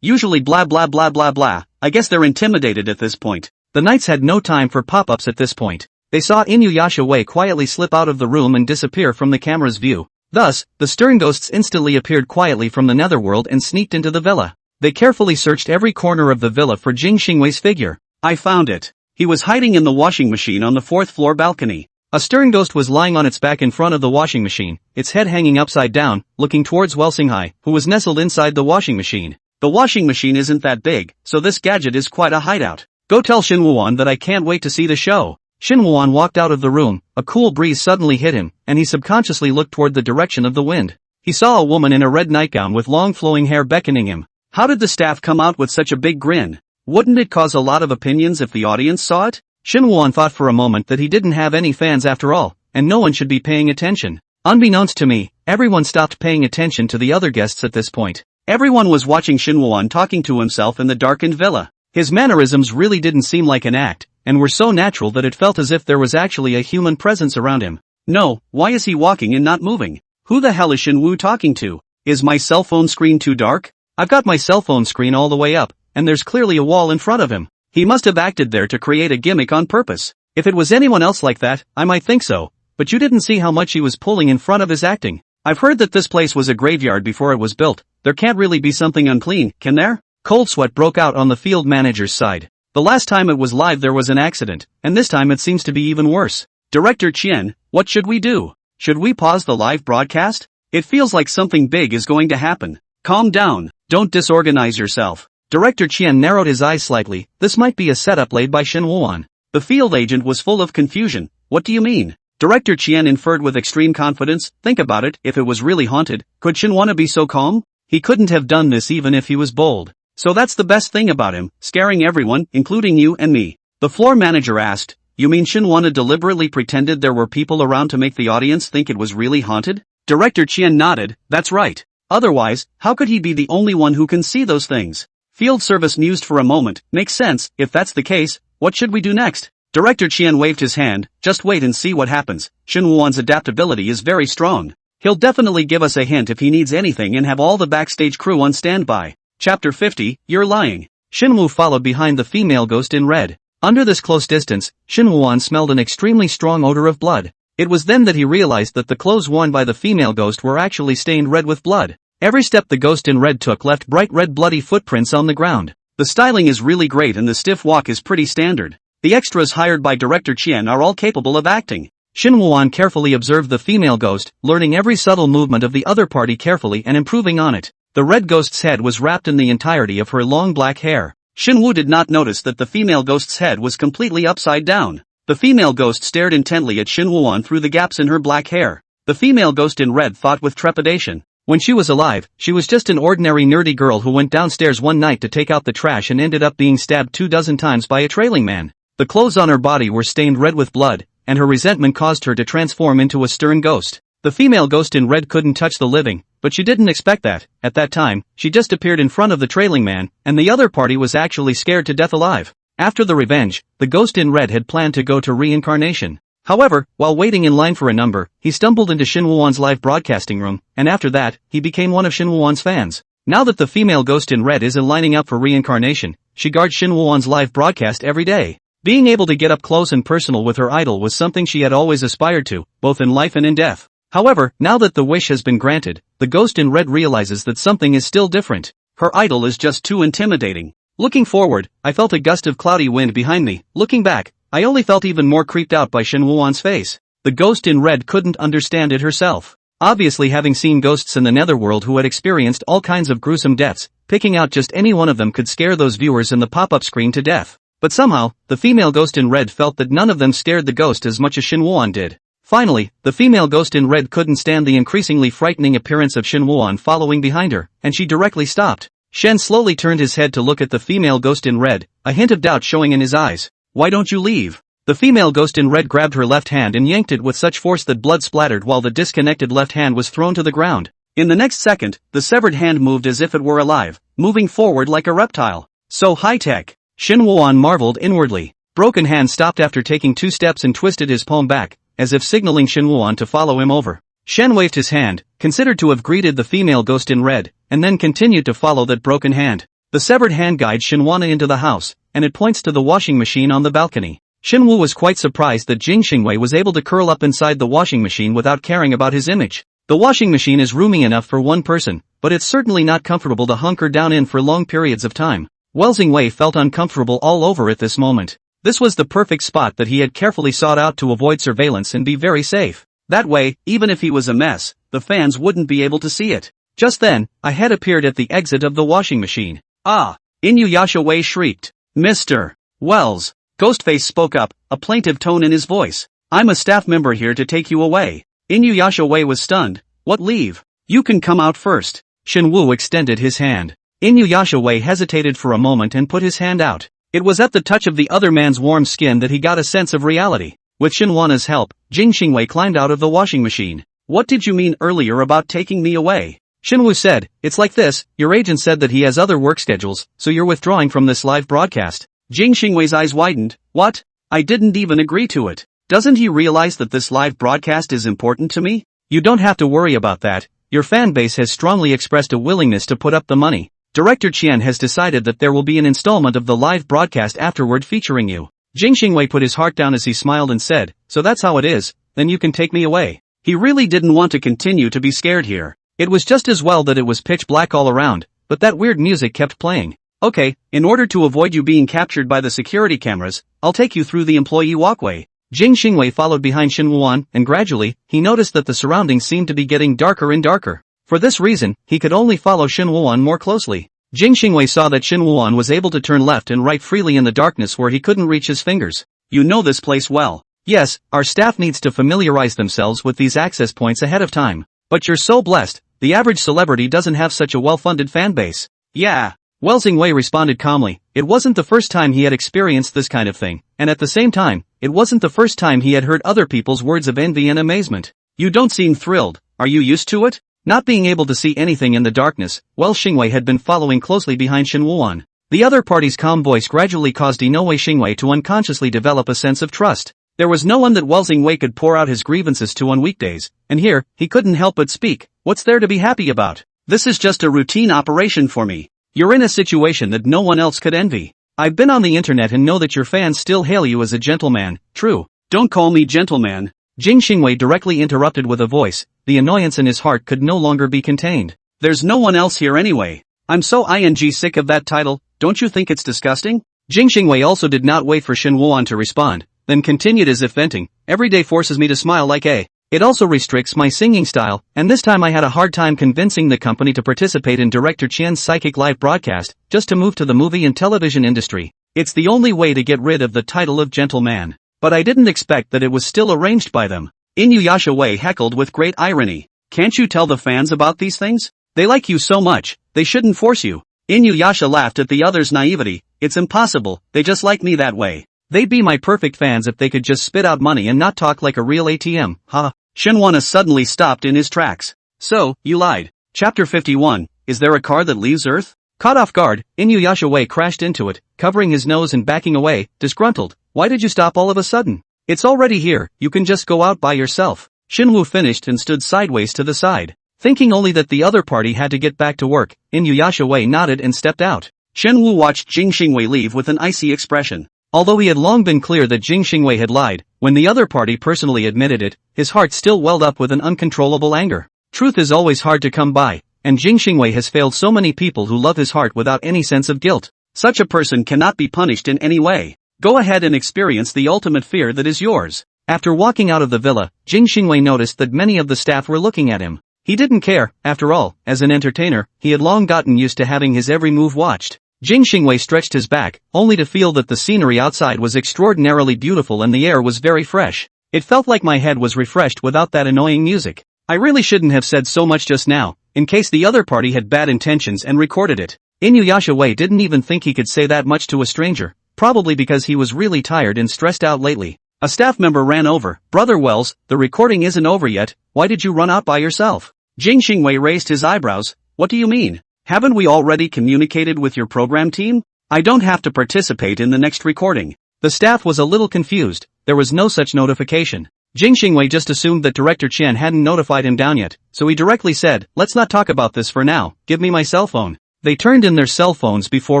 Usually blah blah blah blah blah. I guess they're intimidated at this point. The knights had no time for pop-ups at this point. They saw Inuyasha Wei quietly slip out of the room and disappear from the camera's view. Thus, the stern ghosts instantly appeared quietly from the netherworld and sneaked into the villa. They carefully searched every corner of the villa for Jing Xingwei's figure. I found it. He was hiding in the washing machine on the 4th floor balcony. A stern ghost was lying on its back in front of the washing machine, its head hanging upside down, looking towards Welsinghai, who was nestled inside the washing machine. The washing machine isn't that big, so this gadget is quite a hideout. Go tell Shenwu that I can't wait to see the show. Shenwu walked out of the room, a cool breeze suddenly hit him, and he subconsciously looked toward the direction of the wind. He saw a woman in a red nightgown with long flowing hair beckoning him. How did the staff come out with such a big grin? Wouldn't it cause a lot of opinions if the audience saw it? Shenwu thought for a moment that he didn't have any fans after all, and no one should be paying attention. Unbeknownst to me, everyone stopped paying attention to the other guests at this point. Everyone was watching Shenwu talking to himself in the darkened villa. His mannerisms really didn't seem like an act, and were so natural that it felt as if there was actually a human presence around him. No, why is he walking and not moving? Who the hell is Shenwu talking to? Is my cell phone screen too dark? I've got my cell phone screen all the way up, and there's clearly a wall in front of him. He must have acted there to create a gimmick on purpose. If it was anyone else like that, I might think so, but you didn't see how much he was pulling in front of his acting. I've heard that this place was a graveyard before it was built. There can't really be something unclean, can there? Cold sweat broke out on the field manager's side. The last time it was live there was an accident, and this time it seems to be even worse. Director Qian, what should we do? Should we pause the live broadcast? It feels like something big is going to happen. Calm down, don't disorganize yourself. Director Qian narrowed his eyes slightly. This might be a setup laid by Shenwu. The field agent was full of confusion. What do you mean? Director Qian inferred with extreme confidence. Think about it, if it was really haunted, could Shenwu be so calm? He couldn't have done this even if he was bold. So that's the best thing about him, scaring everyone, including you and me. The floor manager asked, you mean Shenwu deliberately pretended there were people around to make the audience think it was really haunted? Director Qian nodded, that's right. Otherwise, how could he be the only one who can see those things? Field service mused for a moment. Makes sense. If that's the case, what should we do next? Director Qian waved his hand. Just wait and see what happens. Shenwu's adaptability is very strong. He'll definitely give us a hint if he needs anything and have all the backstage crew on standby. Chapter 50, You're Lying. Shenwu followed behind the female ghost in red. Under this close distance, Shenwu smelled an extremely strong odor of blood. It was then that he realized that the clothes worn by the female ghost were actually stained red with blood. Every step the ghost in red took left bright red bloody footprints on the ground. The styling is really great and the stiff walk is pretty standard. The extras hired by Director Qian are all capable of acting. Shenwu carefully observed the female ghost, learning every subtle movement of the other party carefully and improving on it. The red ghost's head was wrapped in the entirety of her long black hair. Shinwoo did not notice that the female ghost's head was completely upside down. The female ghost stared intently at Shinwoo through the gaps in her black hair. The female ghost in red thought with trepidation. When she was alive, she was just an ordinary nerdy girl who went downstairs one night to take out the trash and ended up being stabbed 24 times by a trailing man. The clothes on her body were stained red with blood, and her resentment caused her to transform into a stern ghost. The female ghost in red couldn't touch the living, but she didn't expect that. At that time, she just appeared in front of the trailing man, and the other party was actually scared to death alive. After the revenge, the ghost in red had planned to go to reincarnation. However, while waiting in line for a number, he stumbled into Shinwoo's live broadcasting room, and after that, he became one of Shinwoo's fans. Now that the female ghost in red is lining up for reincarnation, she guards Shinwoo's live broadcast every day. Being able to get up close and personal with her idol was something she had always aspired to, both in life and in death. However, now that the wish has been granted, the ghost in red realizes that something is still different. Her idol is just too intimidating. Looking forward, I felt a gust of cloudy wind behind me. Looking back, I only felt even more creeped out by Shinwoo's face. The ghost in red couldn't understand it herself. Obviously, having seen ghosts in the netherworld who had experienced all kinds of gruesome deaths, picking out just any one of them could scare those viewers in the pop-up screen to death. But somehow, the female ghost in red felt that none of them scared the ghost as much as Shinwoo did. Finally, the female ghost in red couldn't stand the increasingly frightening appearance of Shinwoo following behind her, and she directly stopped. Shen slowly turned his head to look at the female ghost in red, a hint of doubt showing in his eyes. "Why don't you leave?" The female ghost in red grabbed her left hand and yanked it with such force that blood splattered while the disconnected left hand was thrown to the ground. In the next second, the severed hand moved as if it were alive, moving forward like a reptile. So high-tech. Shinwoo marveled inwardly. Broken Hand stopped after taking 2 steps and twisted his palm back, as if signaling Shinwoo to follow him over. Shen waved his hand, considered to have greeted the female ghost in red, and then continued to follow that broken hand. The severed hand guides Shinwoo into the house, and it points to the washing machine on the balcony. Shinwoo was quite surprised that Jing Xingwei was able to curl up inside the washing machine without caring about his image. The washing machine is roomy enough for one person, but it's certainly not comfortable to hunker down in for long periods of time. Xingwei felt uncomfortable all over at this moment. This was the perfect spot that he had carefully sought out to avoid surveillance and be very safe. That way, even if he was a mess, the fans wouldn't be able to see it. Just then, a head appeared at the exit of the washing machine. "Ah!" Inuyasha Wei shrieked. "Mr. Wells." Ghostface spoke up, a plaintive tone in his voice. "I'm a staff member here to take you away." Inuyasha Wei was stunned. "What, leave? You can come out first." Shinwoo extended his hand. Inuyasha Wei hesitated for a moment and put his hand out. It was at the touch of the other man's warm skin that he got a sense of reality. With Shinwoo's help, Jing Xingwei climbed out of the washing machine. "What did you mean earlier about taking me away?" Shinwoo said, "It's like this, your agent said that he has other work schedules, so you're withdrawing from this live broadcast." Jing Xingwei's eyes widened. "What? I didn't even agree to it. Doesn't he realize that this live broadcast is important to me?" "You don't have to worry about that. Your fan base has strongly expressed a willingness to put up the money. Director Qian has decided that there will be an installment of the live broadcast afterward featuring you." Jing Xingwei put his heart down as he smiled and said, "So that's how it is, then you can take me away." He really didn't want to continue to be scared here. It was just as well that it was pitch black all around, but that weird music kept playing. "Okay, in order to avoid you being captured by the security cameras, I'll take you through the employee walkway." Jing Xingwei followed behind Shinwoo, and gradually, he noticed that the surroundings seemed to be getting darker and darker. For this reason, he could only follow Shinwoo more closely. Jing Xingwei saw that Shinwoo was able to turn left and right freely in the darkness where he couldn't reach his fingers. "You know this place well." "Yes, our staff needs to familiarize themselves with these access points ahead of time. But you're so blessed, the average celebrity doesn't have such a well-funded fan base." "Yeah." Xingwei responded calmly. It wasn't the first time he had experienced this kind of thing, and at the same time, it wasn't the first time he had heard other people's words of envy and amazement. "You don't seem thrilled. Are you used to it?" Not being able to see anything in the darkness, Xingwei had been following closely behind Shinwoo. The other party's calm voice gradually caused Inoue Xingwei to unconsciously develop a sense of trust. There was no one that Xingwei could pour out his grievances to on weekdays, and here, he couldn't help but speak. "What's there to be happy about? This is just a routine operation for me. You're in a situation that no one else could envy. I've been on the internet and know that your fans still hail you as a gentleman." "True. Don't call me gentleman." Jing Xingwei directly interrupted with a voice. The annoyance in his heart could no longer be contained. "There's no one else here anyway. I'm so sick of that title, don't you think it's disgusting?" Jing Xingwei also did not wait for Shinwoo to respond, then continued as if venting. "Every day forces me to smile like a It also restricts my singing style, and this time I had a hard time convincing the company to participate in Director Chien's psychic live broadcast, just to move to the movie and television industry. It's the only way to get rid of the title of gentleman. But I didn't expect that it was still arranged by them. Inuyasha Wei heckled with great irony. Can't you tell the fans about these things? They like you so much, they shouldn't force you. Inuyasha laughed at the other's naivety. It's impossible, they just like me that way. They'd be my perfect fans if they could just spit out money and not talk like a real ATM, ha. Shinwana suddenly stopped in his tracks. So, you lied. Chapter 51, is there a car that leaves Earth? Caught off guard, Inuyasha Wei crashed into it, covering his nose and backing away, disgruntled. Why did you stop all of a sudden? It's already here, you can just go out by yourself. Shinwoo finished and stood sideways to the side. Thinking only that the other party had to get back to work, Inuyasha Wei nodded and stepped out. Shenwu watched Jing Xingwei leave with an icy expression. Although he had long been clear that Jing Xingwei had lied, when the other party personally admitted it, his heart still welled up with an uncontrollable anger. Truth is always hard to come by, and Jing Xingwei has failed so many people who love his heart without any sense of guilt. Such a person cannot be punished in any way. Go ahead and experience the ultimate fear that is yours. After walking out of the villa, Jing Xingwei noticed that many of the staff were looking at him. He didn't care, after all, as an entertainer, he had long gotten used to having his every move watched. Jing Xingwei stretched his back, only to feel that the scenery outside was extraordinarily beautiful and the air was very fresh. It felt like my head was refreshed without that annoying music. I really shouldn't have said so much just now, in case the other party had bad intentions and recorded it. Inuyasha Wei didn't even think he could say that much to a stranger, probably because he was really tired and stressed out lately. A staff member ran over. Brother Wells, the recording isn't over yet, why did you run out by yourself? Jing Xingwei raised his eyebrows. What do you mean? Haven't we already communicated with your program team? I don't have to participate in the next recording. The staff was a little confused, there was no such notification. Jing Xingwei just assumed that Director Chien hadn't notified him down yet, so he directly said, let's not talk about this for now, give me my cell phone. They turned in their cell phones before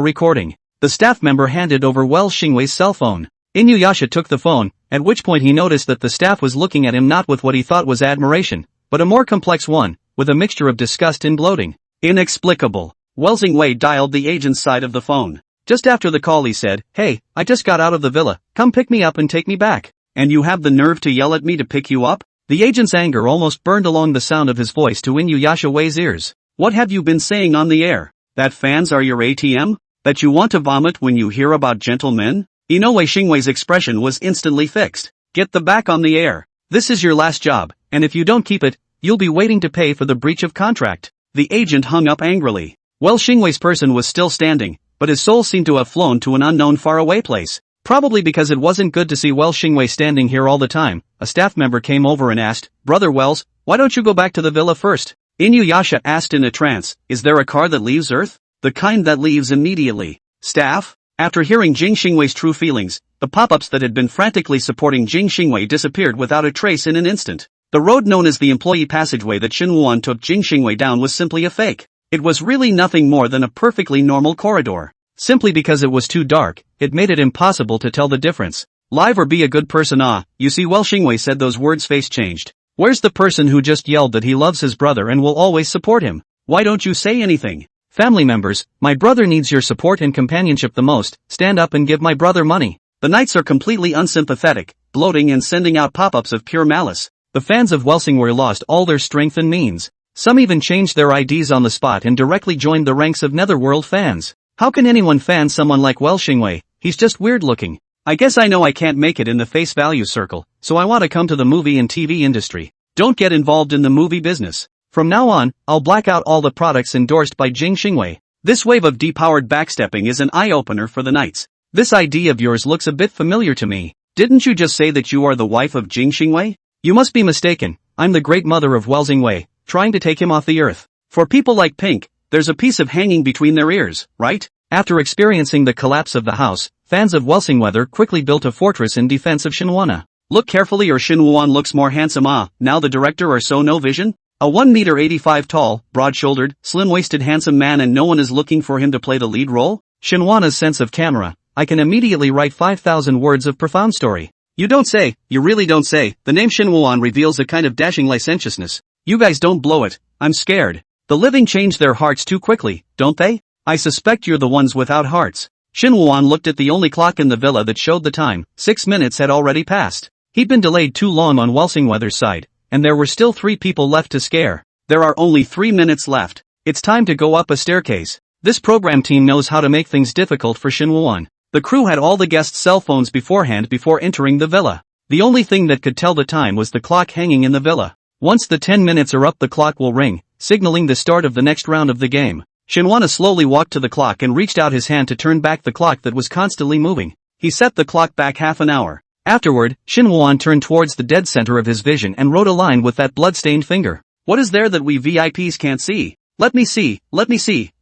recording. The staff member handed over Wells Xingwei's cell phone. Inuyasha took the phone, at which point he noticed that the staff was looking at him not with what he thought was admiration, but a more complex one, with a mixture of disgust and gloating. Inexplicable. Wells Xingwei dialed the agent's side of the phone. Just after the call he said, hey, I just got out of the villa, come pick me up and take me back. And you have the nerve to yell at me to pick you up? The agent's anger almost burned along the sound of his voice to Inuyasha Wei's ears. What have you been saying on the air? That fans are your ATM? That you want to vomit when you hear about gentlemen? Inoue Xingwei's expression was instantly fixed. Get the back on the air. This is your last job, and if you don't keep it, you'll be waiting to pay for the breach of contract. The agent hung up angrily. Well, Xingwei's person was still standing, but his soul seemed to have flown to an unknown faraway place. Probably because it wasn't good to see Wells Xingwei standing here all the time, a staff member came over and asked, Brother Wells, why don't you go back to the villa first? Inuyasha asked in a trance, is there a car that leaves Earth? The kind that leaves immediately. Staff? After hearing Jing Xingwei's true feelings, the pop-ups that had been frantically supporting Jing Xingwei disappeared without a trace in an instant. The road known as the employee passageway that Shin Wuan took Jing Xingwei down was simply a fake. It was really nothing more than a perfectly normal corridor. Simply because it was too dark, it made it impossible to tell the difference. Live or be a good person. You see, Wells Xingwei said those words, face changed. Where's the person who just yelled that he loves his brother and will always support him? Why don't you say anything? Family members, my brother needs your support and companionship the most, stand up and give my brother money. The knights are completely unsympathetic, bloating and sending out pop-ups of pure malice. The fans of Welsingwere lost all their strength and means. Some even changed their IDs on the spot and directly joined the ranks of Netherworld fans. How can anyone fan someone like Wells Xingwei? He's just weird looking. I guess I know I can't make it in the face value circle, so I want to come to the movie and TV industry. Don't get involved in the movie business. From now on, I'll black out all the products endorsed by Jing Xingwei. This wave of depowered backstepping is an eye-opener for the knights. This ID of yours looks a bit familiar to me. Didn't you just say that you are the wife of Jing Xingwei? You must be mistaken. I'm the great mother of Wells Xingwei, trying to take him off the earth. For people like Pink, there's a piece of hanging between their ears, right? After experiencing the collapse of the house, fans of Welsingweather quickly built a fortress in defense of Shinwana. Look carefully or Shin Wuan looks more handsome. Now the director or so no vision? A 1.85 tall, broad-shouldered, slim-waisted handsome man and no one is looking for him to play the lead role? Shinwana's sense of camera. I can immediately write 5,000 words of profound story. You don't say, you really don't say. The name Shin Wuan reveals a kind of dashing licentiousness. You guys don't blow it. I'm scared. The living change their hearts too quickly, don't they? I suspect you're the ones without hearts. Shin Wuan looked at the only clock in the villa that showed the time. 6 minutes had already passed. He'd been delayed too long on Welsingweather's side, and there were still 3 people left to scare. There are only 3 minutes left. It's time to go up a staircase. This program team knows how to make things difficult for Shinwoo-won. The crew had all the guests' cell phones beforehand before entering the villa. The only thing that could tell the time was the clock hanging in the villa. Once the 10 minutes are up, the clock will ring, signaling the start of the next round of the game. Shinwoo slowly walked to the clock and reached out his hand to turn back the clock that was constantly moving. He set the clock back half an hour. Afterward, Shinwoo turned towards the dead center of his vision and wrote a line with that blood-stained finger. What is there that we VIPs can't see? Let me see,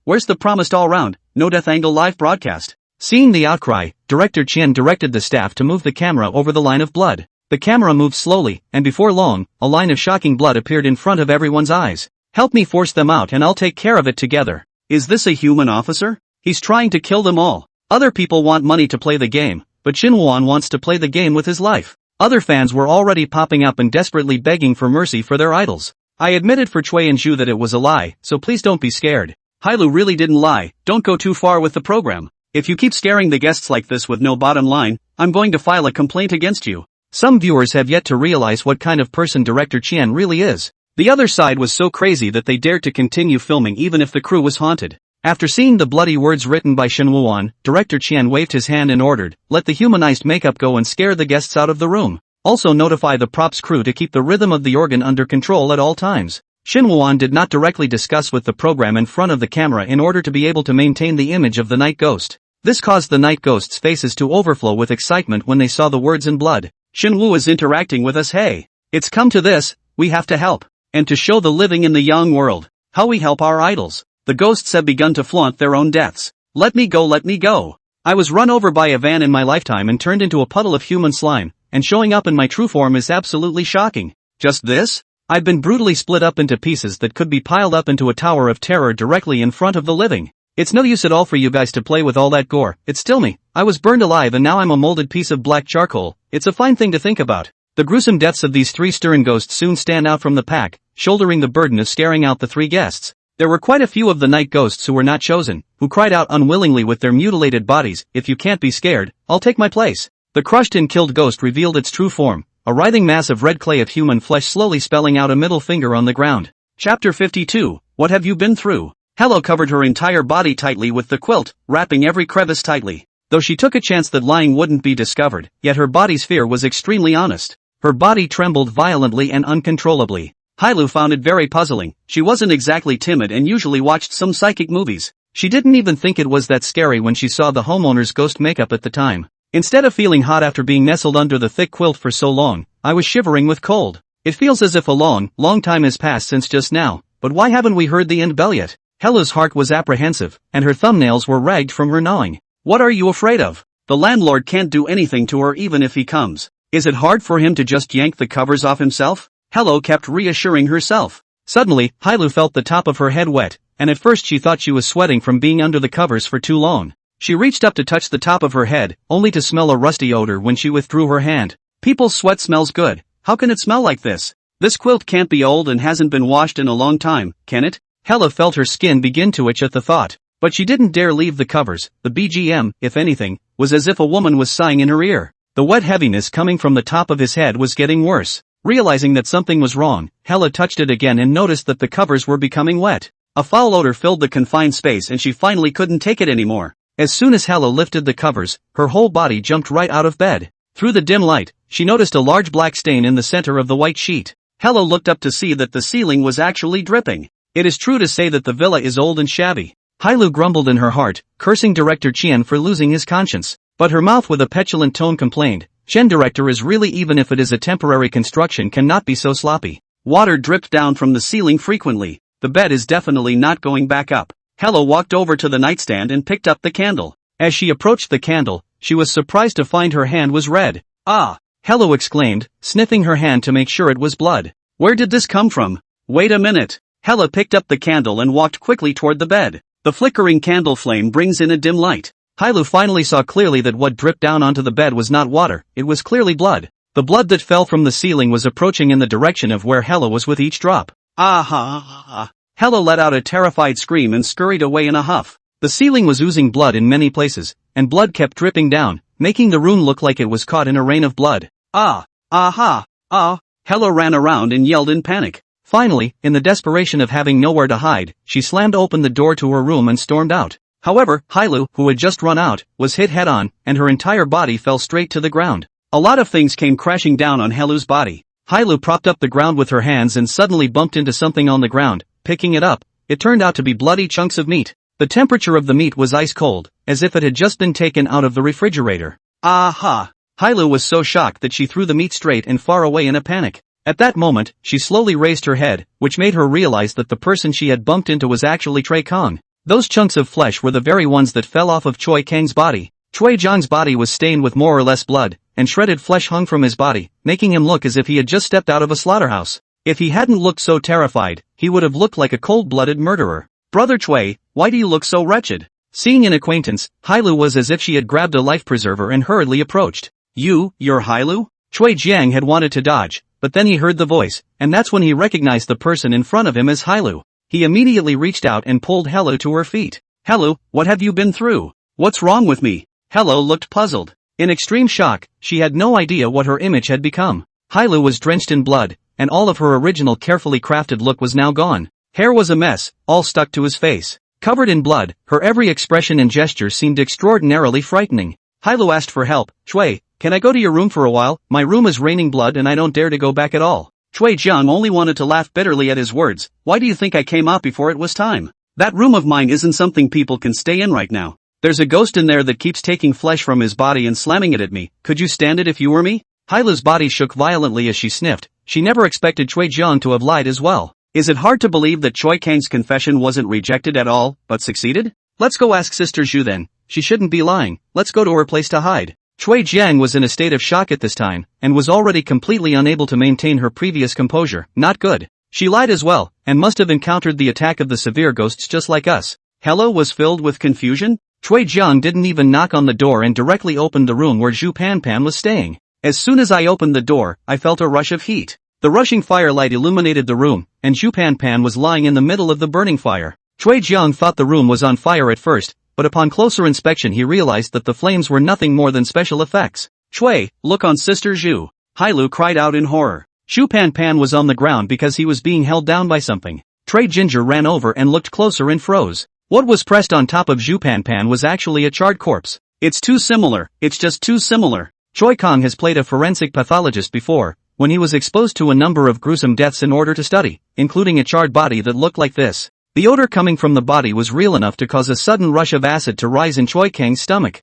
where's the promised all-round, no death angle live broadcast? Seeing the outcry, Director Chien directed the staff to move the camera over the line of blood. The camera moved slowly, and before long, a line of shocking blood appeared in front of everyone's eyes. Help me force them out and I'll take care of it together. Is this a human officer? He's trying to kill them all. Other people want money to play the game, but Shinwoo wants to play the game with his life. Other fans were already popping up and desperately begging for mercy for their idols. I admitted for Chui and Zhu that it was a lie, so please don't be scared. Hailu really didn't lie, don't go too far with the program. If you keep scaring the guests like this with no bottom line, I'm going to file a complaint against you. Some viewers have yet to realize what kind of person Director Chien really is. The other side was so crazy that they dared to continue filming even if the crew was haunted. After seeing the bloody words written by Shinwoo, Director Chien waved his hand and ordered, let the humanized makeup go and scare the guests out of the room. Also notify the props crew to keep the rhythm of the organ under control at all times. Shinwoo did not directly discuss with the program in front of the camera in order to be able to maintain the image of the night ghost. This caused the night ghost's faces to overflow with excitement when they saw the words in blood. Shinwoo is interacting with us, hey. It's come to this, we have to help. And to show the living in the young world, how we help our idols. The ghosts have begun to flaunt their own deaths. Let me go, let me go. I was run over by a van in my lifetime and turned into a puddle of human slime, and showing up in my true form is absolutely shocking. Just this? I've been brutally split up into pieces that could be piled up into a tower of terror directly in front of the living. It's no use at all for you guys to play with all that gore, it's still me. I was burned alive and now I'm a molded piece of black charcoal. It's a fine thing to think about. The gruesome deaths of these 3 stern ghosts soon stand out from the pack, shouldering the burden of scaring out the 3 guests. There were quite a few of the night ghosts who were not chosen, who cried out unwillingly with their mutilated bodies, if you can't be scared, I'll take my place. The crushed and killed ghost revealed its true form, a writhing mass of red clay of human flesh slowly spelling out a middle finger on the ground. Chapter 52, What Have You Been Through? Hello covered her entire body tightly with the quilt, wrapping every crevice tightly. Though she took a chance that lying wouldn't be discovered, yet her body's fear was extremely honest. Her body trembled violently and uncontrollably. Hailu found it very puzzling. She wasn't exactly timid and usually watched some psychic movies. She didn't even think it was that scary when she saw the homeowner's ghost makeup at the time. Instead of feeling hot after being nestled under the thick quilt for so long, I was shivering with cold. It feels as if a long time has passed since just now, but why haven't we heard the end bell yet? Hella's heart was apprehensive, and her thumbnails were ragged from her gnawing. What are you afraid of? The landlord can't do anything to her even if he comes. Is it hard for him to just yank the covers off himself? Hello kept reassuring herself. Suddenly, Hailu felt the top of her head wet, and at first she thought she was sweating from being under the covers for too long. She reached up to touch the top of her head, only to smell a rusty odor when she withdrew her hand. People's sweat smells good. How can it smell like this? This quilt can't be old and hasn't been washed in a long time, can it? Hella felt her skin begin to itch at the thought. But she didn't dare leave the covers. The BGM, if anything, was as if a woman was sighing in her ear. The wet heaviness coming from the top of his head was getting worse. Realizing that something was wrong, Hella touched it again and noticed that the covers were becoming wet. A foul odor filled the confined space and she finally couldn't take it anymore. As soon as Hella lifted the covers, her whole body jumped right out of bed. Through the dim light, she noticed a large black stain in the center of the white sheet. Hella looked up to see that the ceiling was actually dripping. It is true to say that the villa is old and shabby. Hailu grumbled in her heart, cursing Director Chien for losing his conscience. But her mouth with a petulant tone complained, Shen Director is really, even if it is a temporary construction, cannot be so sloppy. Water dripped down from the ceiling frequently. The bed is definitely not going back up. Hella walked over to the nightstand and picked up the candle. As she approached the candle, she was surprised to find her hand was red. Ah! Hella exclaimed, sniffing her hand to make sure it was blood. Where did this come from? Wait a minute. Hella picked up the candle and walked quickly toward the bed. The flickering candle flame brings in a dim light. Hailu finally saw clearly that what dripped down onto the bed was not water, it was clearly blood. The blood that fell from the ceiling was approaching in the direction of where Hella was with each drop. Ah! Hella let out a terrified scream and scurried away in a huff. The ceiling was oozing blood in many places, and blood kept dripping down, making the room look like it was caught in a rain of blood. Ah! Aha! Ah! Hello ran around and yelled in panic. Finally, in the desperation of having nowhere to hide, she slammed open the door to her room and stormed out. However, Hailu, who had just run out, was hit head-on, and her entire body fell straight to the ground. A lot of things came crashing down on Hailu's body. Hailu propped up the ground with her hands and suddenly bumped into something on the ground. Picking it up, it turned out to be bloody chunks of meat. The temperature of the meat was ice cold, as if it had just been taken out of the refrigerator. Aha! Hailu was so shocked that she threw the meat straight and far away in a panic. At that moment, she slowly raised her head, which made her realize that the person she had bumped into was actually Choi Kang. Those chunks of flesh were the very ones that fell off of Choi Kang's body. Choi Jiang's body was stained with more or less blood, and shredded flesh hung from his body, making him look as if he had just stepped out of a slaughterhouse. If he hadn't looked so terrified, he would have looked like a cold-blooded murderer. Brother Choi, why do you look so wretched? Seeing an acquaintance, Hailu was as if she had grabbed a life preserver and hurriedly approached. You're Hailu? Choi Jiang had wanted to dodge, but then he heard the voice, and that's when he recognized the person in front of him as Hailu. He immediately reached out and pulled Hailu to her feet. Hailu, what have you been through? What's wrong with me? Hailu looked puzzled. In extreme shock, she had no idea what her image had become. Hailu was drenched in blood, and all of her original carefully crafted look was now gone. Hair was a mess, all stuck to his face. Covered in blood, her every expression and gesture seemed extraordinarily frightening. Hailu asked for help. Choi, can I go to your room for a while? My room is raining blood and I don't dare to go back at all. Choi Jiang only wanted to laugh bitterly at his words. Why do you think I came out before it was time? That room of mine isn't something people can stay in right now. There's a ghost in there that keeps taking flesh from his body and slamming it at me. Could you stand it if you were me? Hailu's body shook violently as she sniffed. She never expected Choi Jiang to have lied as well. Is it hard to believe that Choi Kang's confession wasn't rejected at all, but succeeded? Let's go ask Sister Zhu then. She shouldn't be lying. Let's go to her place to hide. Choi Jiang was in a state of shock at this time, and was already completely unable to maintain her previous composure. Not good. She lied as well, and must have encountered the attack of the severe ghosts just like us. Hello was filled with confusion? Choi Jiang didn't even knock on the door and directly opened the room where Zhu Panpan was staying. As soon as I opened the door, I felt a rush of heat. The rushing firelight illuminated the room, and Zhu Panpan was lying in the middle of the burning fire. Choi Jiang thought the room was on fire at first, but upon closer inspection he realized that the flames were nothing more than special effects. Choi, look on Sister Zhu. Hailu cried out in horror. Zhu Panpan was on the ground because he was being held down by something. Trey Ginger ran over and looked closer and froze. What was pressed on top of Zhu Panpan was actually a charred corpse. It's too similar, it's just too similar. Choi Kang has played a forensic pathologist before, when he was exposed to a number of gruesome deaths in order to study, including a charred body that looked like this. The odor coming from the body was real enough to cause a sudden rush of acid to rise in Choi Kang's stomach.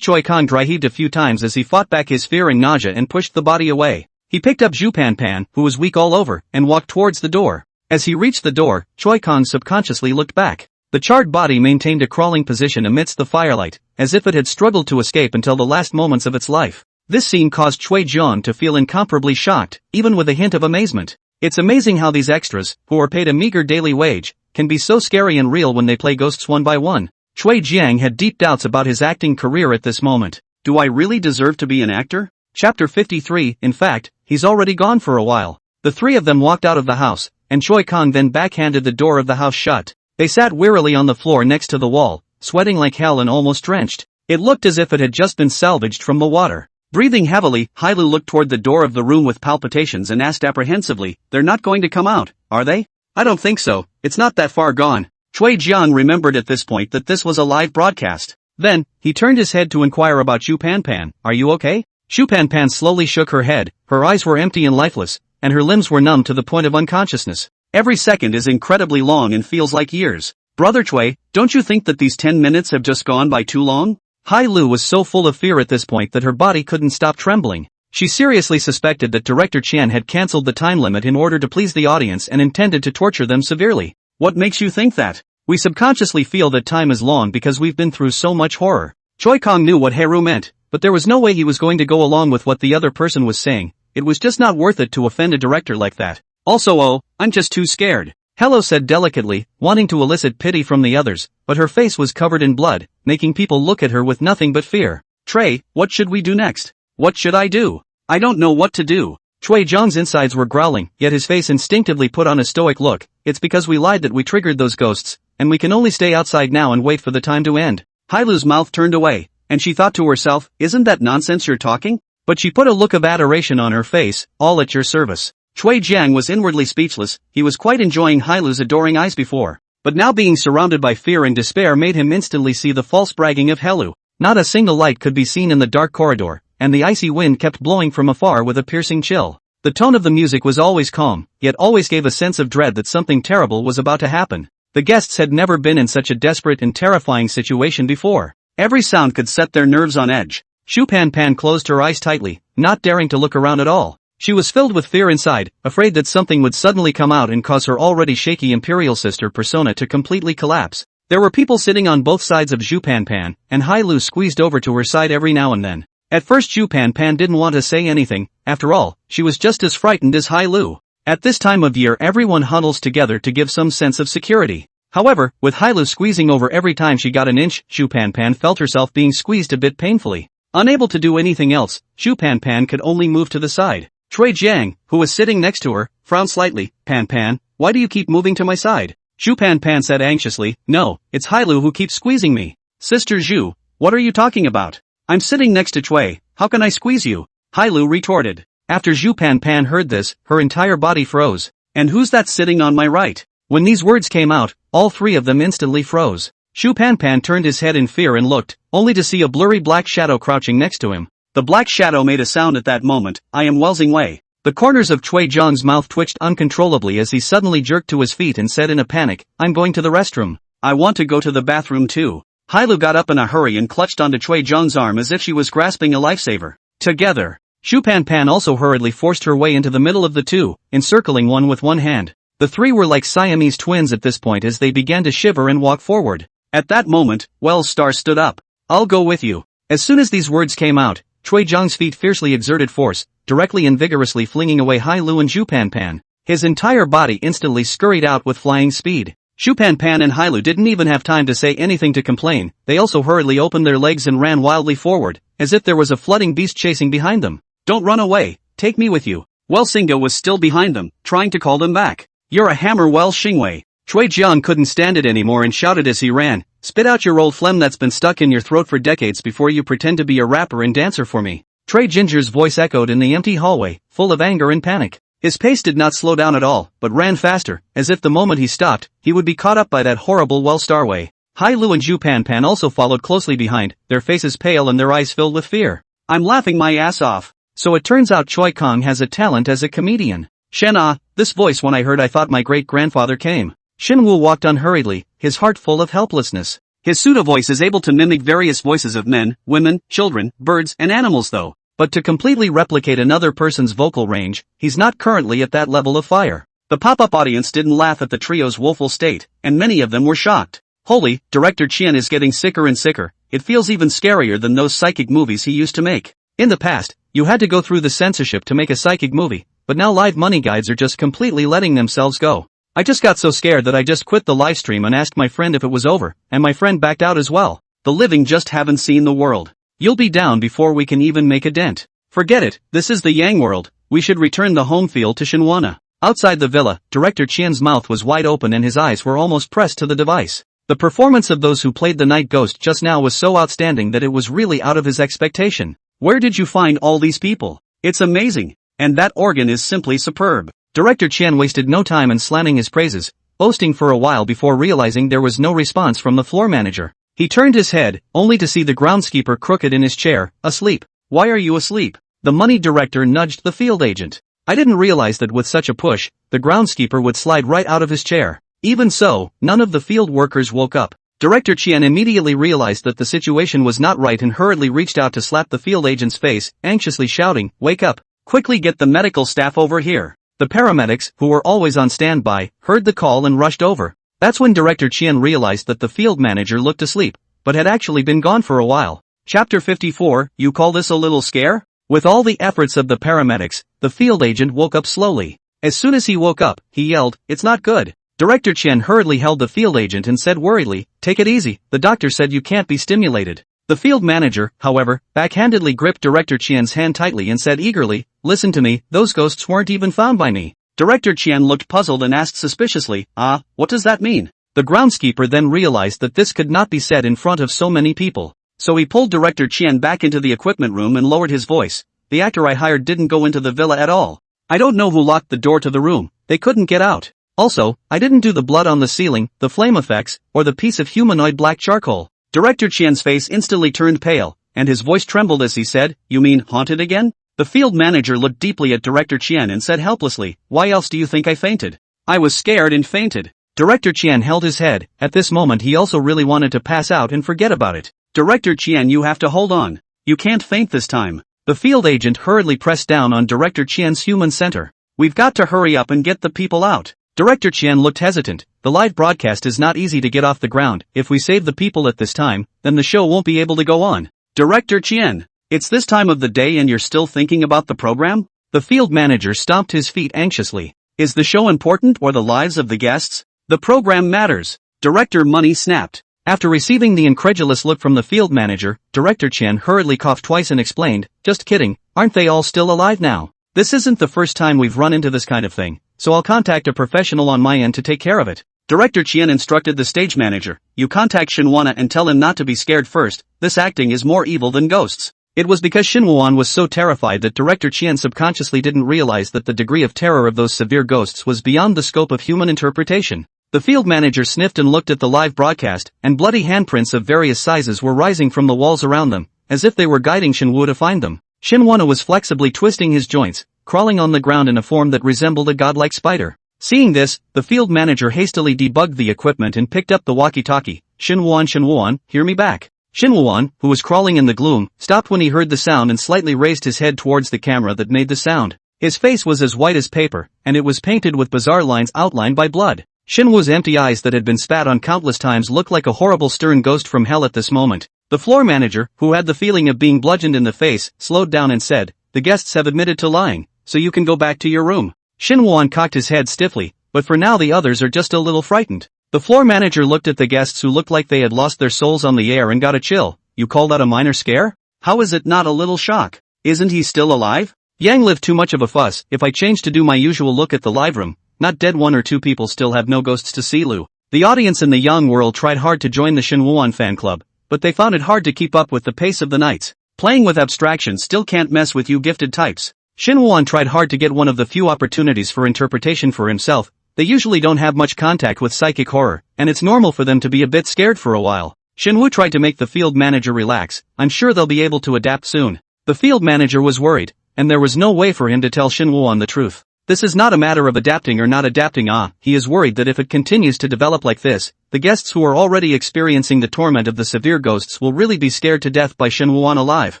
Choi Kang dry-heaved a few times as he fought back his fear and nausea and pushed the body away. He picked up Zhu Panpan, who was weak all over, and walked towards the door. As he reached the door, Choi Kang subconsciously looked back. The charred body maintained a crawling position amidst the firelight, as if it had struggled to escape until the last moments of its life. This scene caused Choi Jiang to feel incomparably shocked, even with a hint of amazement. It's amazing how these extras, who are paid a meager daily wage, can be so scary and real when they play ghosts one by one. Choi Jiang had deep doubts about his acting career at this moment. Do I really deserve to be an actor? Chapter 53, in fact, he's already gone for a while. The three of them walked out of the house, and Choi Kang then backhanded the door of the house shut. They sat wearily on the floor next to the wall, sweating like hell and almost drenched. It looked as if it had just been salvaged from the water. Breathing heavily, Hailu looked toward the door of the room with palpitations and asked apprehensively, "They're not going to come out, are they?" "I don't think so, it's not that far gone." Choi Jiang remembered at this point that this was a live broadcast. Then, he turned his head to inquire about Zhu Panpan. "Are you okay?" Zhu Panpan slowly shook her head, her eyes were empty and lifeless, and her limbs were numb to the point of unconsciousness. Every second is incredibly long and feels like years. "Brother Choi, don't you think that these 10 minutes have just gone by too long?" Hailu was so full of fear at this point that her body couldn't stop trembling. She seriously suspected that Director Chen had cancelled the time limit in order to please the audience and intended to torture them severely. "What makes you think that?" "We subconsciously feel that time is long because we've been through so much horror." Choi Kang knew what Haru meant, but there was no way he was going to go along with what the other person was saying. It was just not worth it to offend a director like that. "Also, I'm just too scared," Hello said delicately, wanting to elicit pity from the others, but her face was covered in blood, making people look at her with nothing but fear. "Trey, what should we do next?" "What should I do? I don't know what to do." Choi Jiang's insides were growling, yet his face instinctively put on a stoic look. "It's because we lied that we triggered those ghosts, and we can only stay outside now and wait for the time to end." Hailu's mouth turned away, and she thought to herself, "Isn't that nonsense you're talking? But she put a look of adoration on her face, all at your service. Cui Jiang was inwardly speechless. He was quite enjoying Hailu's adoring eyes before. But now being surrounded by fear and despair made him instantly see the false bragging of Helu. Not a single light could be seen in the dark corridor, and the icy wind kept blowing from afar with a piercing chill. The tone of the music was always calm, yet always gave a sense of dread that something terrible was about to happen. The guests had never been in such a desperate and terrifying situation before. Every sound could set their nerves on edge. Shu Pan Pan closed her eyes tightly, not daring to look around at all. She was filled with fear inside, afraid that something would suddenly come out and cause her already shaky imperial sister persona to completely collapse. There were people sitting on both sides of Zhu Pan Pan, and Hai Lu squeezed over to her side every now and then. At first Zhu Pan Pan didn't want to say anything. After all, she was just as frightened as Hai Lu. At this time of year everyone huddles together to give some sense of security. However, with Hai Lu squeezing over every time she got an inch, Zhu Pan Pan felt herself being squeezed a bit painfully. Unable to do anything else, Zhu Pan Pan could only move to the side. Cui Jiang, who was sitting next to her, frowned slightly. Pan Pan, why do you keep moving to my side? Zhu Pan Pan said anxiously, no, it's Hai Lu who keeps squeezing me. Sister Zhu, what are you talking about? I'm sitting next to Cui, how can I squeeze you? Hai Lu retorted. After Zhu Pan Pan heard this, her entire body froze. And who's that sitting on my right? When these words came out, all three of them instantly froze. Zhu Pan Pan turned his head in fear and looked, only to see a blurry black shadow crouching next to him. The black shadow made a sound at that moment. I am Welsing Wei. The corners of Cui Jiang's mouth twitched uncontrollably as he suddenly jerked to his feet and said in a panic, I'm going to the restroom. I want to go to the bathroom too. Hai Lu got up in a hurry and clutched onto Cui Jiang's arm as if she was grasping a lifesaver. Together, Zhu Pan Pan also hurriedly forced her way into the middle of the two, encircling one with one hand. The three were like Siamese twins at this point as they began to shiver and walk forward. At that moment, Wells Star stood up. I'll go with you. As soon as these words came out, Cui Jiang's feet fiercely exerted force, directly and vigorously flinging away Hai Lu and Zhu Pan Pan. His entire body instantly scurried out with flying speed. Zhu Pan Pan and Hai Lu didn't even have time to say anything to complain. They also hurriedly opened their legs and ran wildly forward, as if there was a flooding beast chasing behind them. Don't run away, take me with you. Welsinga was still behind them, trying to call them back. You're a hammer, Well Xingwei. Cui Jiang couldn't stand it anymore and shouted as he ran, spit out your old phlegm that's been stuck in your throat for decades before you pretend to be a rapper and dancer for me. Trey Ginger's voice echoed in the empty hallway, full of anger and panic. His pace did not slow down at all, but ran faster, as if the moment he stopped, he would be caught up by that horrible Well Starway. Hai Lu and Zhu Pan Pan also followed closely behind, their faces pale and their eyes filled with fear. I'm laughing my ass off. So it turns out Choi Kong has a talent as a comedian. Shen Ah, this voice when I heard I thought my great-grandfather came. Shen Wu walked unhurriedly, his heart full of helplessness. His pseudo-voice is able to mimic various voices of men, women, children, birds, and animals though. But to completely replicate another person's vocal range, he's not currently at that level of fire. The pop-up audience didn't laugh at the trio's woeful state, and many of them were shocked. Holy, Director Qian is getting sicker and sicker. It feels even scarier than those psychic movies he used to make. In the past, you had to go through the censorship to make a psychic movie, but now live money guides are just completely letting themselves go. I just got so scared that I just quit the live stream and asked my friend if it was over, and my friend backed out as well. The living just haven't seen the world. You'll be down before we can even make a dent. Forget it, this is the Yang world. We should return the home field to Shinwana. Outside the villa, Director Qian's mouth was wide open and his eyes were almost pressed to the device. The performance of those who played the Night Ghost just now was so outstanding that it was really out of his expectation. Where did you find all these people? It's amazing. And that organ is simply superb. Director Qian wasted no time in slanting his praises, boasting for a while before realizing there was no response from the floor manager. He turned his head, only to see the groundskeeper crooked in his chair, asleep. Why are you asleep? The money director nudged the field agent. I didn't realize that with such a push, the groundskeeper would slide right out of his chair. Even so, none of the field workers woke up. Director Qian immediately realized that the situation was not right and hurriedly reached out to slap the field agent's face, anxiously shouting, wake up. Quickly get the medical staff over here. The paramedics, who were always on standby, heard the call and rushed over. That's when Director Qian realized that the field manager looked asleep, but had actually been gone for a while. Chapter 54, you call this a little scare? With all the efforts of the paramedics, the field agent woke up slowly. As soon as he woke up, he yelled, it's not good. Director Qian hurriedly held the field agent and said worriedly, take it easy, the doctor said you can't be stimulated. The field manager, however, backhandedly gripped Director Qian's hand tightly and said eagerly, listen to me, those ghosts weren't even found by me. Director Qian looked puzzled and asked suspiciously, what does that mean? The groundskeeper then realized that this could not be said in front of so many people. So he pulled Director Qian back into the equipment room and lowered his voice, the actor I hired didn't go into the villa at all. I don't know who locked the door to the room, they couldn't get out. Also, I didn't do the blood on the ceiling, the flame effects, or the piece of humanoid black charcoal. Director Chien's face instantly turned pale, and his voice trembled as he said, "You mean haunted again?" The field manager looked deeply at Director Chien and said helplessly, "Why else do you think I fainted?" "I was scared and fainted." Director Chien held his head. At this moment he also really wanted to pass out and forget about it. "Director Chien, you have to hold on. You can't faint this time." The field agent hurriedly pressed down on Director Chien's human center. "We've got to hurry up and get the people out." Director Chien looked hesitant. The live broadcast is not easy to get off the ground. If we save the people at this time, then the show won't be able to go on. "Director Chien, it's this time of the day and you're still thinking about the program?" The field manager stomped his feet anxiously. "Is the show important or the lives of the guests?" "The program matters." Director Money snapped. After receiving the incredulous look from the field manager, Director Chien hurriedly coughed twice and explained, "Just kidding, aren't they all still alive now? This isn't the first time we've run into this kind of thing, so I'll contact a professional on my end to take care of it." Director Chien instructed the stage manager, "You contact Shinwana and tell him not to be scared first, this acting is more evil than ghosts." It was because Shinwan was so terrified that Director Chien subconsciously didn't realize that the degree of terror of those severe ghosts was beyond the scope of human interpretation. The field manager sniffed and looked at the live broadcast, and bloody handprints of various sizes were rising from the walls around them, as if they were guiding Shinwu to find them. Shinwana was flexibly twisting his joints, crawling on the ground in a form that resembled a godlike spider. Seeing this, the field manager hastily debugged the equipment and picked up the walkie-talkie. Shinwuan, hear me back." Shinwuan, who was crawling in the gloom, stopped when he heard the sound and slightly raised his head towards the camera that made the sound. His face was as white as paper, and it was painted with bizarre lines outlined by blood. Shinwu's empty eyes that had been spat on countless times looked like a horrible stern ghost from hell at this moment. The floor manager, who had the feeling of being bludgeoned in the face, slowed down and said, "The guests have admitted to lying, so you can go back to your room." Shinwuan cocked his head stiffly, but for now the others are just a little frightened. The floor manager looked at the guests who looked like they had lost their souls on the air and got a chill. "You call that a minor scare? How is it not a little shock? Isn't he still alive?" "Yang lived too much of a fuss. If I change to do my usual look at the live room, not dead, 1 or 2 people still have no ghosts to see." Lu. The audience in the young world tried hard to join the Shinwuan fan club, but they found it hard to keep up with the pace of the knights. Playing with abstraction still can't mess with you gifted types. Shinwuan tried hard to get one of the few opportunities for interpretation for himself. They usually don't have much contact with psychic horror, and it's normal for them to be a bit scared for a while. Shinwu tried to make the field manager relax. "I'm sure they'll be able to adapt soon." The field manager was worried, and there was no way for him to tell Shinwuan the truth. This is not a matter of adapting or not adapting. He is worried that if it continues to develop like this, the guests who are already experiencing the torment of the severe ghosts will really be scared to death by Shinwuan alive.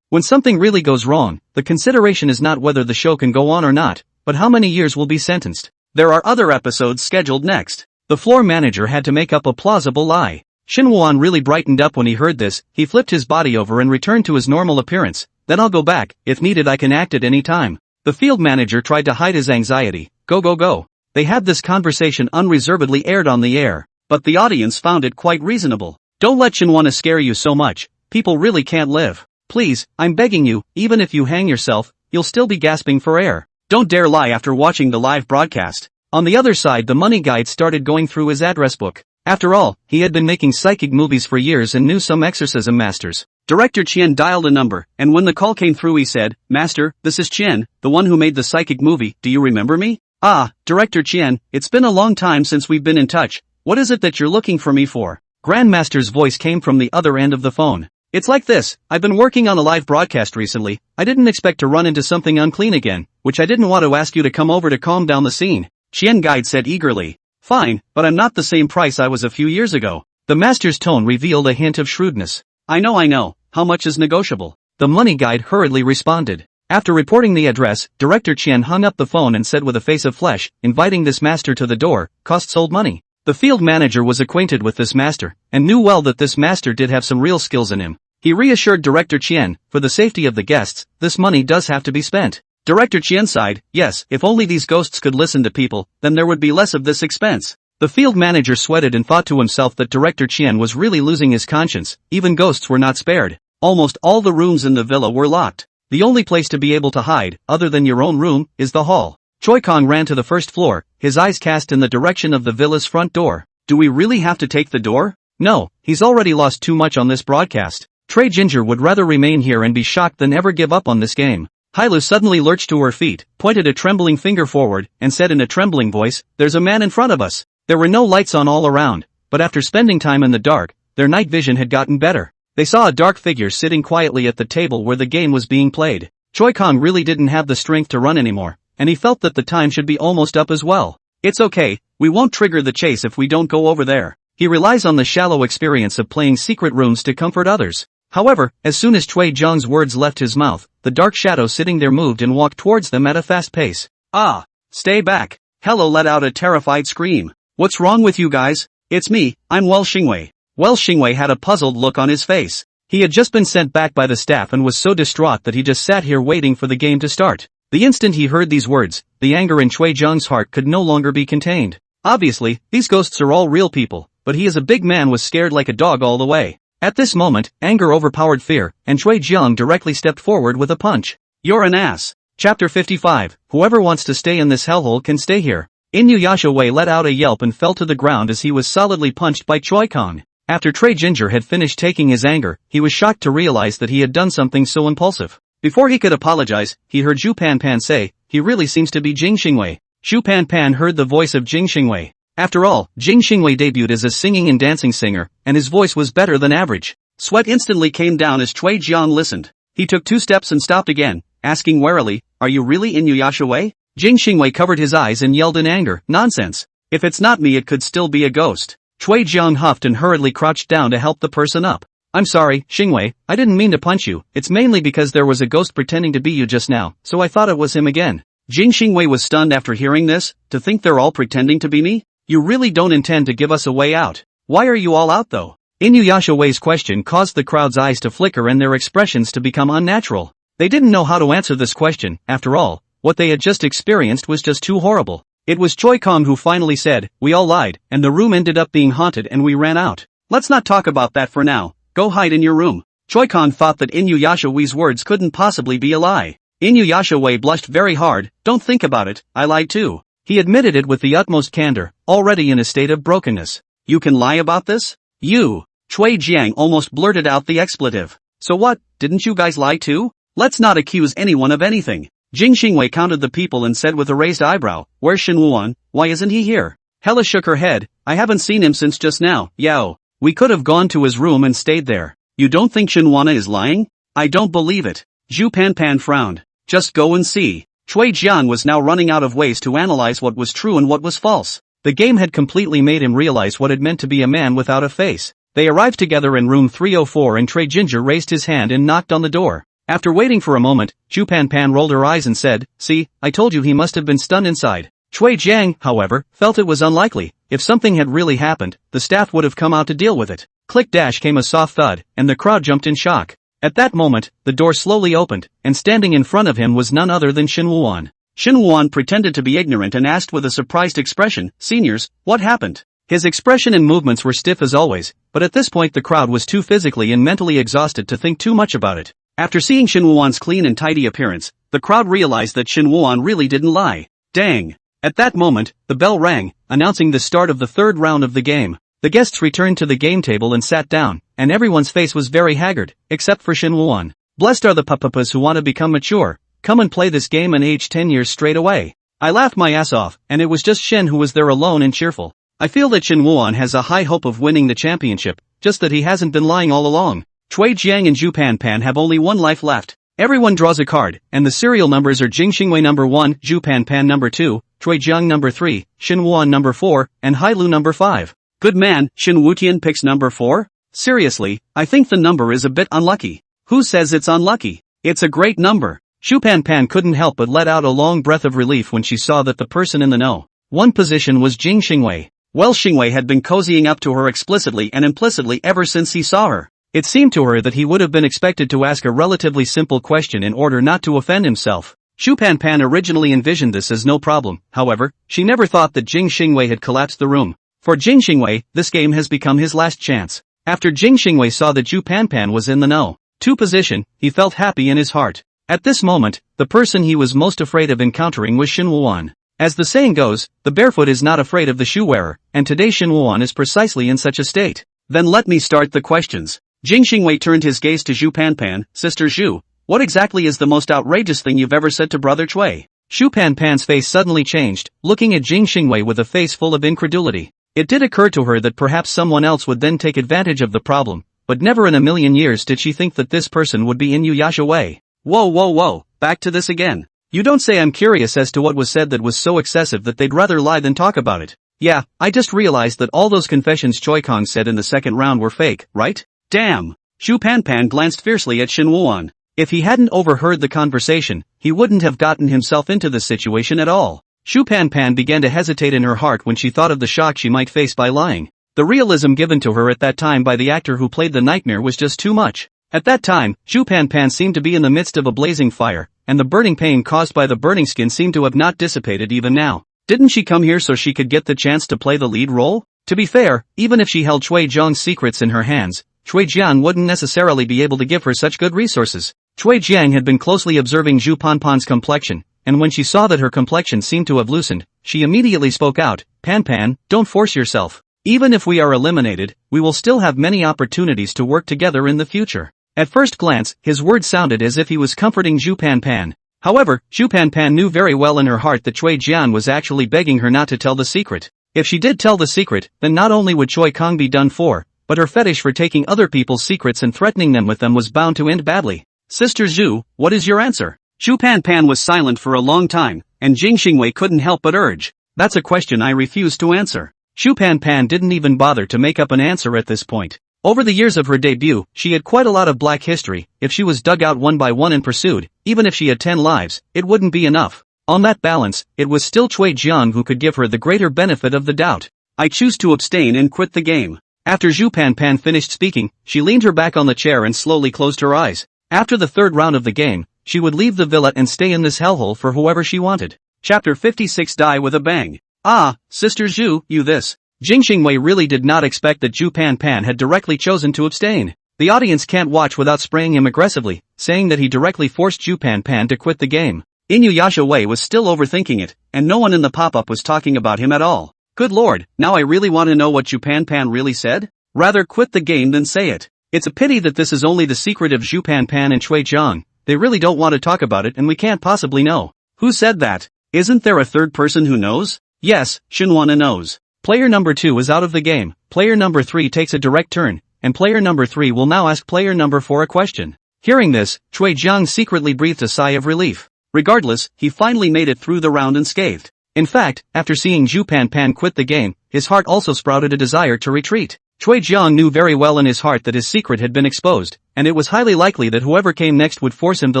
When something really goes wrong, the consideration is not whether the show can go on or not, but how many years will be sentenced. There are other episodes scheduled next. The floor manager had to make up a plausible lie. Shinwuan really brightened up when he heard this. He flipped his body over and returned to his normal appearance. "Then I'll go back. If needed I can act at any time." The field manager tried to hide his anxiety. Go. They had this conversation unreservedly aired on the air, but the audience found it quite reasonable. "Don't let Shinwana scare you so much. People really can't live. Please, I'm begging you, even if you hang yourself, you'll still be gasping for air. Don't dare lie after watching the live broadcast." On the other side, the money guide started going through his address book. After all, he had been making psychic movies for years and knew some exorcism masters. Director Chien dialed a number, and when the call came through he said, "Master, this is Chien, the one who made the psychic movie. Do you remember me?" "Ah, Director Chien, it's been a long time since we've been in touch. What is it that you're looking for me for?" Grandmaster's voice came from the other end of the phone. "It's like this, I've been working on a live broadcast recently. I didn't expect to run into something unclean again, which I didn't want to ask you to come over to calm down the scene." Chien Guide said eagerly. "Fine, but I'm not the same price I was a few years ago." The master's tone revealed a hint of shrewdness. I know. How much is negotiable?" The money guide hurriedly responded. After reporting the address, Director Chien hung up the phone and said with a face of flesh, "Inviting this master to the door costs old money." The field manager was acquainted with this master, and knew well that this master did have some real skills in him. He reassured Director Chien, for the safety of the guests, this money does have to be spent. Director Chien sighed, "Yes, if only these ghosts could listen to people, then there would be less of this expense." The field manager sweated and thought to himself that Director Chien was really losing his conscience. Even ghosts were not spared. Almost all the rooms in the villa were locked. The only place to be able to hide, other than your own room, is the hall. Choi Kong ran to the first floor, his eyes cast in the direction of the villa's front door. "Do we really have to take the door?" "No, he's already lost too much on this broadcast. Trey Ginger would rather remain here and be shocked than ever give up on this game." Hailu suddenly lurched to her feet, pointed a trembling finger forward, and said in a trembling voice, "There's a man in front of us." There were no lights on all around, but after spending time in the dark, their night vision had gotten better. They saw a dark figure sitting quietly at the table where the game was being played. Choi Kong really didn't have the strength to run anymore, and he felt that the time should be almost up as well. "It's okay, we won't trigger the chase if we don't go over there." He relies on the shallow experience of playing secret rooms to comfort others. However, as soon as Chui Jiang's words left his mouth, the dark shadow sitting there moved and walked towards them at a fast pace. "Ah! Stay back!" Hello let out a terrified scream. "What's wrong with you guys? It's me, I'm Well Xingwei." Well Xingwei had a puzzled look on his face. He had just been sent back by the staff and was so distraught that he just sat here waiting for the game to start. The instant he heard these words, the anger in Chui Jiang's heart could no longer be contained. Obviously, these ghosts are all real people, but he as a big man was scared like a dog all the way. At this moment, anger overpowered fear, and Chui Jiang directly stepped forward with a punch. "You're an ass." Chapter 55, Whoever wants to stay in this hellhole can stay here. Inuyasha Wei let out a yelp and fell to the ground as he was solidly punched by Choi Kong. After Trey Ginger had finished taking his anger, he was shocked to realize that he had done something so impulsive. Before he could apologize, he heard Zhu Pan Pan say, "He really seems to be Jing Xingwei." Zhu Pan Pan heard the voice of Jing Xingwei. After all, Jing Xingwei debuted as a singing and dancing singer, and his voice was better than average. Sweat instantly came down as Chui Jiang listened. He took 2 steps and stopped again, asking warily, "Are you really Inuyasha Wei?" Jing Xingwei covered his eyes and yelled in anger, "Nonsense. If it's not me it could still be a ghost." Chui Jiang huffed and hurriedly crouched down to help the person up. "I'm sorry, Xingwei, I didn't mean to punch you, it's mainly because there was a ghost pretending to be you just now, so I thought it was him again." Jing Xingwei was stunned after hearing this. "To think they're all pretending to be me? You really don't intend to give us a way out? Why are you all out though?" Inuyasha Wei's question caused the crowd's eyes to flicker and their expressions to become unnatural. They didn't know how to answer this question. After all, what they had just experienced was just too horrible. It was Choi Kong who finally said, "We all lied, and the room ended up being haunted and we ran out. Let's not talk about that for now, go hide in your room." Choi Kong thought that Inuyasha Wei's words couldn't possibly be a lie. Inuyasha Wei blushed very hard. "Don't think about it, I lied too." He admitted it with the utmost candor, already in a state of brokenness. "You can lie about this? You?" Chui Jiang almost blurted out the expletive. "So what, didn't you guys lie too? Let's not accuse anyone of anything." Jing Xingwei counted the people and said with a raised eyebrow, "Where's Shen Wuan? Why isn't he here?" Hella shook her head. "I haven't seen him since just now." "Yao. We could have gone to his room and stayed there." "You don't think Shen Wuan is lying?" "I don't believe it." Zhu Pan Pan frowned. "Just go and see." Chui Jiang was now running out of ways to analyze what was true and what was false. The game had completely made him realize what it meant to be a man without a face. They arrived together in room 304 and Trey Ginger raised his hand and knocked on the door. After waiting for a moment, Zhu Pan Pan rolled her eyes and said, "See, I told you he must have been stunned inside." Chui Jiang, however, felt it was unlikely. If something had really happened, the staff would have come out to deal with it. Click dash came a soft thud, and the crowd jumped in shock. At that moment, the door slowly opened, and standing in front of him was none other than Shen Wuan. Shen Wuan pretended to be ignorant and asked with a surprised expression, "Seniors, what happened?" His expression and movements were stiff as always, but at this point the crowd was too physically and mentally exhausted to think too much about it. After seeing Shen Wuan's clean and tidy appearance, the crowd realized that Shen Wuan really didn't lie. Dang! At that moment, the bell rang, announcing the start of the 3rd round of the game. The guests returned to the game table and sat down, and everyone's face was very haggard, except for Shen Wuan. "Blessed are the papapas who want to become mature. Come and play this game and age 10 years straight away." I laughed my ass off, and it was just Shen who was there alone and cheerful. I feel that Shen Wuan has a high hope of winning the championship, just that he hasn't been lying all along. Chui Jiang and Zhu Pan Pan have only one life left. Everyone draws a card, and the serial numbers are Jing Xingwei number 1, Zhu Pan Pan number 2, Chui Jiang number 3, Shen Wuan number 4, and Hailu number 5. Good man, Shen Wutian picks number 4? Seriously, I think the number is a bit unlucky. Who says it's unlucky? It's a great number. Zhu Pan Pan couldn't help but let out a long breath of relief when she saw that the person in the know. One position was Jing Xingwei. Well, Xingwei had been cozying up to her explicitly and implicitly ever since he saw her. It seemed to her that he would have been expected to ask a relatively simple question in order not to offend himself. Zhu Pan Pan originally envisioned this as no problem, however, she never thought that Jing Xingwei had collapsed the room. For Jing Xingwei, this game has become his last chance. After Jing Xingwei saw that Zhu Pan Pan was in the know, two position, he felt happy in his heart. At this moment, the person he was most afraid of encountering was Shen Wuan. As the saying goes, the barefoot is not afraid of the shoe wearer, and today Shen Wuan is precisely in such a state. Then let me start the questions. Jing Xingwei turned his gaze to Zhu Pan Pan. "Sister Zhu, What exactly is the most outrageous thing you've ever said to Brother Chui? Shu Pan's face suddenly changed, looking at Jing Xingwei with a face full of incredulity. It did occur to her that perhaps someone else would then take advantage of the problem, but never in a million years did she think that this person would be Inuyasha Wei. Whoa, back to this again. You don't say. I'm curious as to what was said that was so excessive that they'd rather lie than talk about it. Yeah, I just realized that all those confessions Choi Kong said in the second round were fake, right? Damn! Shu Pan glanced fiercely at Shin Woo-an. If he hadn't overheard the conversation, he wouldn't have gotten himself into this situation at all. Shu Pan began to hesitate in her heart when she thought of the shock she might face by lying. The realism given to her at that time by the actor who played the nightmare was just too much. At that time, Shu Pan seemed to be in the midst of a blazing fire, and the burning pain caused by the burning skin seemed to have not dissipated even now. Didn't she come here so she could get the chance to play the lead role? To be fair, even if she held Chui Jiang's secrets in her hands, Chui Jiang wouldn't necessarily be able to give her such good resources. Chui Jiang had been closely observing Zhu Pan's complexion, and when she saw that her complexion seemed to have loosened, she immediately spoke out, Pan, don't force yourself. Even if we are eliminated, we will still have many opportunities to work together in the future. At first glance, his words sounded as if he was comforting Zhu Pan. However, Zhu Pan knew very well in her heart that Chui Jian was actually begging her not to tell the secret. If she did tell the secret, then not only would Choi Kong be done for, but her fetish for taking other people's secrets and threatening them with them was bound to end badly. Sister Zhu, what is your answer? Shu Pan was silent for a long time, and Jing Xingwei couldn't help but urge. That's a question I refuse to answer. Shu Pan didn't even bother to make up an answer at this point. Over the years of her debut, she had quite a lot of black history. If she was dug out one by one and pursued, even if she had 10 lives, it wouldn't be enough. On that balance, it was still Chui Jiang who could give her the greater benefit of the doubt. I choose to abstain and quit the game. After Zhu Pan finished speaking, she leaned her back on the chair and slowly closed her eyes. After the third round of the game, she would leave the villa and stay in this hellhole for whoever she wanted. Chapter 56 Die with a Bang. Ah, Sister Zhu, you this. Jing Xingwei really did not expect that Zhu Pan had directly chosen to abstain. The audience can't watch without spraying him aggressively, saying that he directly forced Zhu Pan to quit the game. Inuyasha Wei was still overthinking it, and no one in the pop-up was talking about him at all. Good lord, now I really want to know what Zhu Pan really said? Rather quit the game than say it. It's a pity that this is only the secret of Zhu Pan and Chui Jiang. They really don't want to talk about it and we can't possibly know. Who said that? Isn't there a third person who knows? Yes, Shinwana knows. Player number 2 is out of the game, player number 3 takes a direct turn, and player number 3 will now ask player number 4 a question. Hearing this, Chui Jiang secretly breathed a sigh of relief. Regardless, he finally made it through the round unscathed. In fact, after seeing Zhu Pan quit the game, his heart also sprouted a desire to retreat. Chui Jiang knew very well in his heart that his secret had been exposed, and it was highly likely that whoever came next would force him to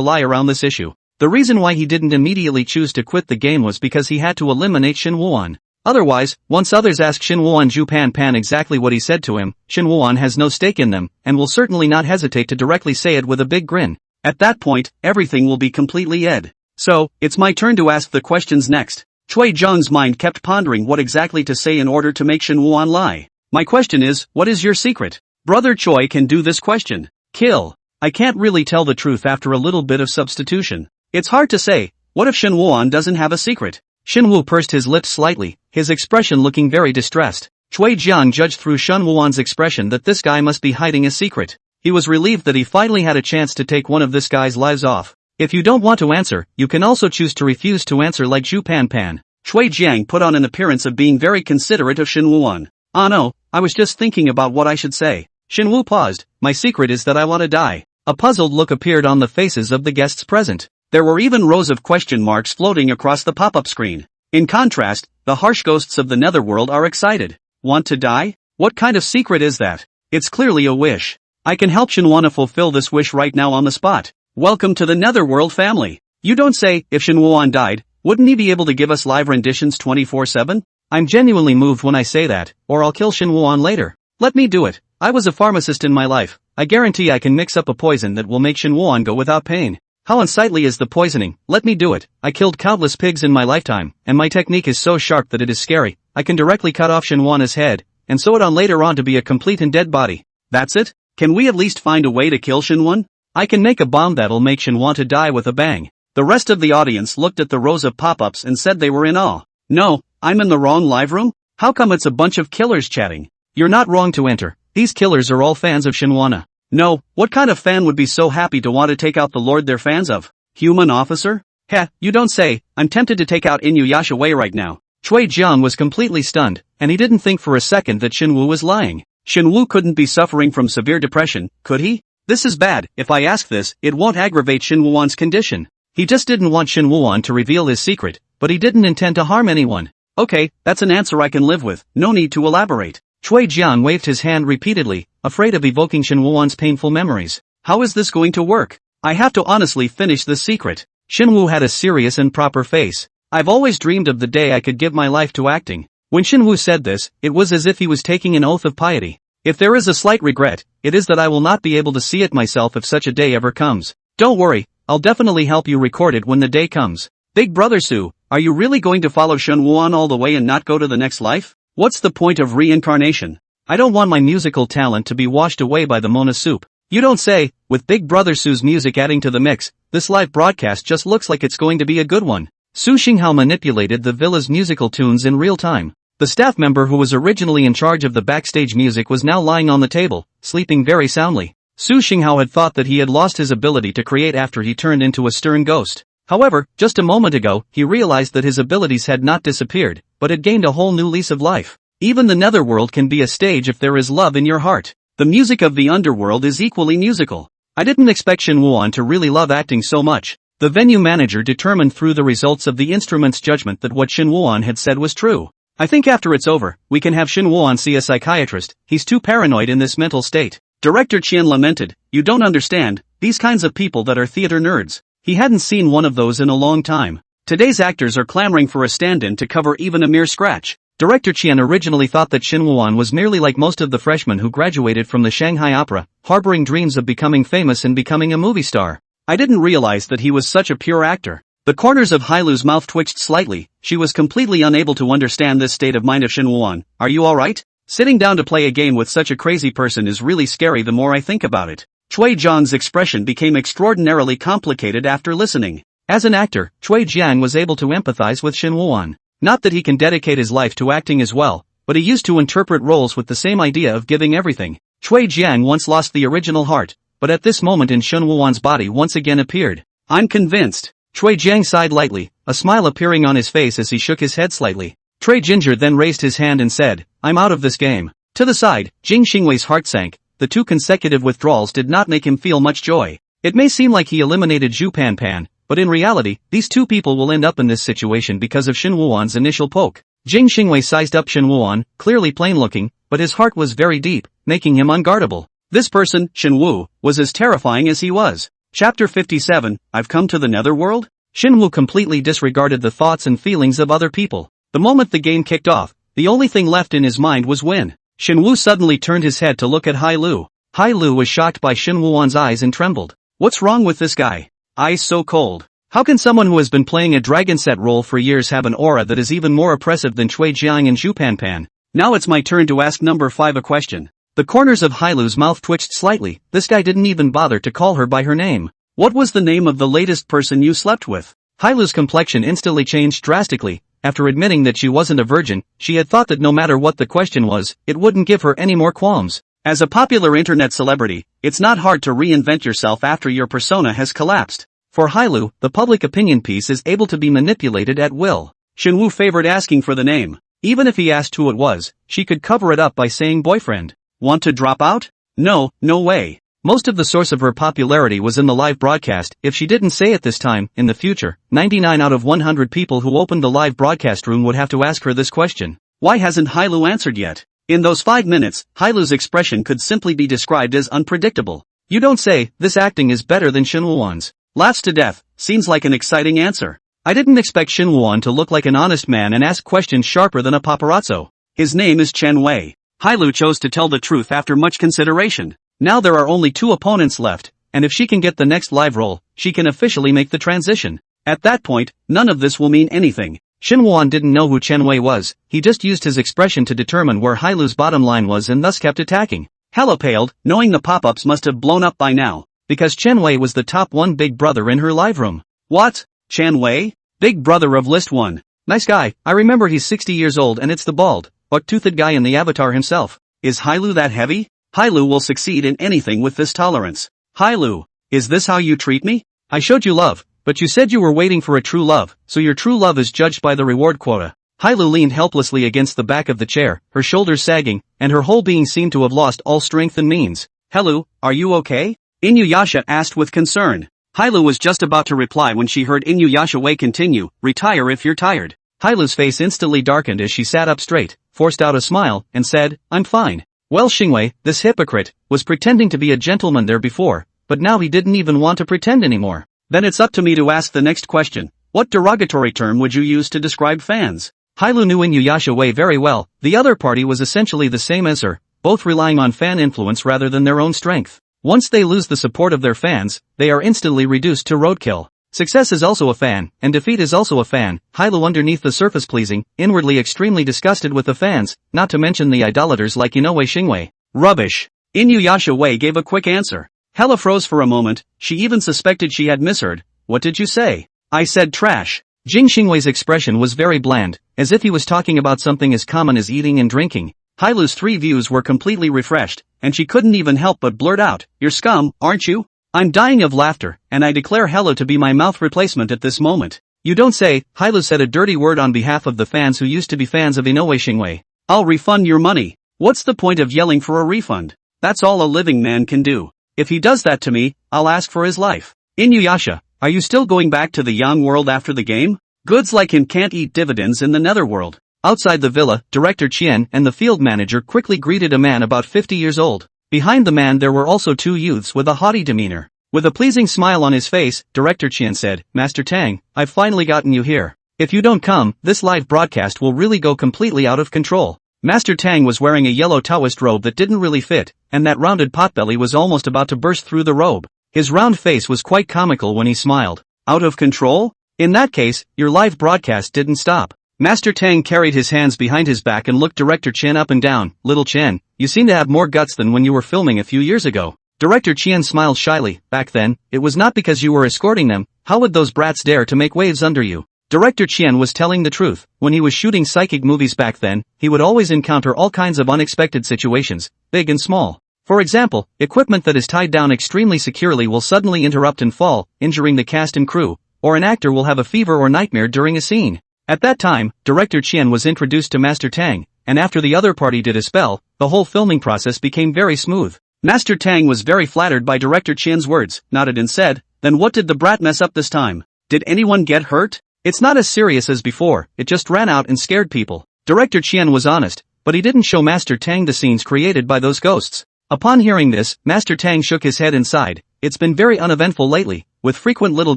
lie around this issue. The reason why he didn't immediately choose to quit the game was because he had to eliminate Shin Woo-an. Otherwise, once others ask Shin Woo-an Zhu Pan exactly what he said to him, Shin Woo-an has no stake in them, and will certainly not hesitate to directly say it with a big grin. At that point, everything will be completely ed. So, it's my turn to ask the questions next. Chui Jiang's mind kept pondering what exactly to say in order to make Shin Woo-an lie. My question is, what is your secret? Brother Choi can do this question. Kill. I can't really tell the truth after a little bit of substitution. It's hard to say. What if Shin Woo-an doesn't have a secret? Shin Woo pursed his lips slightly, his expression looking very distressed. Chui Jiang judged through Shin Woo-an's expression that this guy must be hiding a secret. He was relieved that he finally had a chance to take one of this guy's lives off. If you don't want to answer, you can also choose to refuse to answer like Zhu Pan. Chui Jiang put on an appearance of being very considerate of Shin Woo-an. Ah no, I was just thinking about what I should say. Shin Woo paused. My secret is that I want to die. A puzzled look appeared on the faces of the guests present. There were even rows of question marks floating across the pop-up screen. In contrast, the harsh ghosts of the netherworld are excited. Want to die? What kind of secret is that? It's clearly a wish. I can help Shinwana fulfill this wish right now on the spot. Welcome to the netherworld family. You don't say. If Shin Woo-an died, wouldn't he be able to give us live renditions 24/7? I'm genuinely moved when I say that, or I'll kill Shin Woo-an later. Let me do it. I was a pharmacist in my life. I guarantee I can mix up a poison that will make Shin Woo-an go without pain. How unsightly is the poisoning? Let me do it. I killed countless pigs in my lifetime, and my technique is so sharp that it is scary. I can directly cut off Shin Woo-an's head, and sew it on later on to be a complete and dead body. That's it? Can we at least find a way to kill Shin Woo-an? I can make a bomb that'll make Shin Woo-an to die with a bang. The rest of the audience looked at the rows of pop-ups and said they were in awe. No, I'm in the wrong live room? How come it's a bunch of killers chatting? You're not wrong to enter. These killers are all fans of Shin Woo-an. No, what kind of fan would be so happy to want to take out the lord they're fans of? Human officer? Heh, you don't say. I'm tempted to take out Inuyasha Wei right now. Cui Jiang was completely stunned, and he didn't think for a second that Shinwoo was lying. Shinwoo couldn't be suffering from severe depression, could he? This is bad. If I ask this, it won't aggravate Shinwoo's condition. He just didn't want Shinwoo to reveal his secret, but he didn't intend to harm anyone. Okay, that's an answer I can live with, no need to elaborate. Cui Jiang waved his hand repeatedly, afraid of evoking Shinwoo's painful memories. How is this going to work? I have to honestly finish this secret. Shinwoo had a serious and proper face. I've always dreamed of the day I could give my life to acting. When Shinwoo said this, it was as if he was taking an oath of piety. If there is a slight regret, it is that I will not be able to see it myself if such a day ever comes. Don't worry, I'll definitely help you record it when the day comes. Big brother Sue, are you really going to follow Shinwoo all the way and not go to the next life? What's the point of reincarnation? I don't want my musical talent to be washed away by the Mona soup. You don't say. With Big Brother Sue's music adding to the mix, this live broadcast just looks like it's going to be a good one. Su Xinghao manipulated the villa's musical tunes in real time. The staff member who was originally in charge of the backstage music was now lying on the table, sleeping very soundly. Su Xinghao had thought that he had lost his ability to create after he turned into a stern ghost. However, just a moment ago, he realized that his abilities had not disappeared, but had gained a whole new lease of life. Even the netherworld can be a stage if there is love in your heart. The music of the underworld is equally musical. I didn't expect Shinwoo to really love acting so much. The venue manager determined through the results of the instrument's judgment that what Shinwoo had said was true. I think after it's over, we can have Shinwoo see a psychiatrist. He's too paranoid in this mental state. Director Qian lamented, you don't understand, these kinds of people that are theater nerds. He hadn't seen one of those in a long time. Today's actors are clamoring for a stand-in to cover even a mere scratch. Director Qian originally thought that Shinwoo was merely like most of the freshmen who graduated from the Shanghai Opera, harboring dreams of becoming famous and becoming a movie star. I didn't realize that he was such a pure actor. The corners of Hailu's mouth twitched slightly. She was completely unable to understand this state of mind of Shinwoo. Are you alright? Sitting down to play a game with such a crazy person is really scary the more I think about it. Cui Jiang's expression became extraordinarily complicated after listening. As an actor, Cui Jiang was able to empathize with Shinwoo. Not that he can dedicate his life to acting as well, but he used to interpret roles with the same idea of giving everything. Cui Jiang once lost the original heart, but at this moment in Shinwoo's body once again appeared. I'm convinced. Cui Jiang sighed lightly, a smile appearing on his face as he shook his head slightly. Trey Ginger then raised his hand and said, I'm out of this game. To the side, Jing Xingwei's heart sank. The 2 consecutive withdrawals did not make him feel much joy. It may seem like he eliminated Zhu Panpan, but in reality, these 2 people will end up in this situation because of Shinwoo's initial poke. Jing Xingwei sized up Shinwoo, clearly plain-looking, but his heart was very deep, making him unguardable. This person, Shinwoo, was as terrifying as he was. Chapter 57, I've come to the netherworld? Shinwoo completely disregarded the thoughts and feelings of other people. The moment the game kicked off, the only thing left in his mind was when. Shinwoo suddenly turned his head to look at Hailu. Hailu was shocked by Shinwoo's eyes and trembled. What's wrong with this guy? Eyes so cold. How can someone who has been playing a dragon set role for years have an aura that is even more oppressive than Cui Jiang and Zhu Panpan? Now it's my turn to ask number 5 a question. The corners of Hailu's mouth twitched slightly. This guy didn't even bother to call her by her name. What was the name of the latest person you slept with? Hailu's complexion instantly changed drastically. After admitting that she wasn't a virgin, she had thought that no matter what the question was, it wouldn't give her any more qualms. As a popular internet celebrity, it's not hard to reinvent yourself after your persona has collapsed. For Hailu, the public opinion piece is able to be manipulated at will. Shinwoo favored asking for the name. Even if he asked who it was, she could cover it up by saying boyfriend. Want to drop out? No, no way. Most of the source of her popularity was in the live broadcast. If she didn't say it this time, in the future, 99 out of 100 people who opened the live broadcast room would have to ask her this question. Why hasn't Hailu answered yet? In those 5 minutes, Hailu's expression could simply be described as unpredictable. You don't say. This acting is better than Shinwoo's. Laughs to death, seems like an exciting answer. I didn't expect Shinwoo to look like an honest man and ask questions sharper than a paparazzo. His name is Chen Wei. Hailu chose to tell the truth after much consideration. Now there are only 2 opponents left, and if she can get the next live role, she can officially make the transition. At that point, none of this will mean anything. Shinwoo didn't know who Chen Wei was. He just used his expression to determine where Hailu's bottom line was and thus kept attacking. Hella paled, knowing the pop-ups must have blown up by now, because Chen Wei was the top 1 big brother in her live room. What? Chen Wei? Big brother of list 1. Nice guy. I remember he's 60 years old and it's the bald, buck-toothed guy in the avatar himself. Is Hailu that heavy? Hailu will succeed in anything with this tolerance. Hailu, is this how you treat me? I showed you love, but you said you were waiting for a true love, so your true love is judged by the reward quota. Hailu leaned helplessly against the back of the chair, her shoulders sagging, and her whole being seemed to have lost all strength and means. Hailu, are you okay? Inuyasha asked with concern. Hailu was just about to reply when she heard Inuyasha continue, retire if you're tired. Hailu's face instantly darkened as she sat up straight, forced out a smile, and said, I'm fine. Well, Xingwei, this hypocrite, was pretending to be a gentleman there before, but now he didn't even want to pretend anymore. Then it's up to me to ask the next question. What derogatory term would you use to describe fans? Hailu knew Inuyasha very well. The other party was essentially the same as her, both relying on fan influence rather than their own strength. Once they lose the support of their fans, they are instantly reduced to roadkill. Success is also a fan, and defeat is also a fan. Hailu underneath the surface pleasing, inwardly extremely disgusted with the fans, not to mention the idolaters like Inoue Xingwei. Rubbish. Inuyasha gave a quick answer. Hella froze for a moment, she even suspected she had misheard. What did you say? I said trash. Jing Xingwei's expression was very bland, as if he was talking about something as common as eating and drinking. Hailu's 3 views were completely refreshed, and she couldn't even help but blurt out, you're scum, aren't you? I'm dying of laughter, and I declare Hella to be my mouth replacement at this moment. You don't say. Hailu said a dirty word on behalf of the fans who used to be fans of Inoue Xingwei. I'll refund your money. What's the point of yelling for a refund? That's all a living man can do. If he does that to me, I'll ask for his life. Inuyasha, are you still going back to the yang world after the game? Goods like him can't eat dividends in the netherworld. Outside the villa, Director Chien and the field manager quickly greeted a man about 50 years old. Behind the man there were also 2 youths with a haughty demeanor. With a pleasing smile on his face, Director Chien said, Master Tang, I've finally gotten you here. If you don't come, this live broadcast will really go completely out of control. Master Tang was wearing a yellow Taoist robe that didn't really fit, and that rounded potbelly was almost about to burst through the robe. His round face was quite comical when he smiled. Out of control? In that case, your live broadcast didn't stop. Master Tang carried his hands behind his back and looked Director Chien up and down. Little Chien, you seem to have more guts than when you were filming a few years ago. Director Chien smiled shyly. Back then, it was not because you were escorting them. How would those brats dare to make waves under you? Director Chien was telling the truth. When he was shooting psychic movies back then, he would always encounter all kinds of unexpected situations, big and small. For example, equipment that is tied down extremely securely will suddenly interrupt and fall, injuring the cast and crew, or an actor will have a fever or nightmare during a scene. At that time, Director Chien was introduced to Master Tang, and after the other party did a spell, the whole filming process became very smooth. Master Tang was very flattered by Director Chien's words, nodded and said, then what did the brat mess up this time? Did anyone get hurt? It's not as serious as before, it just ran out and scared people. Director Chien was honest, but he didn't show Master Tang the scenes created by those ghosts. Upon hearing this, Master Tang shook his head and sighed. It's been very uneventful lately, with frequent little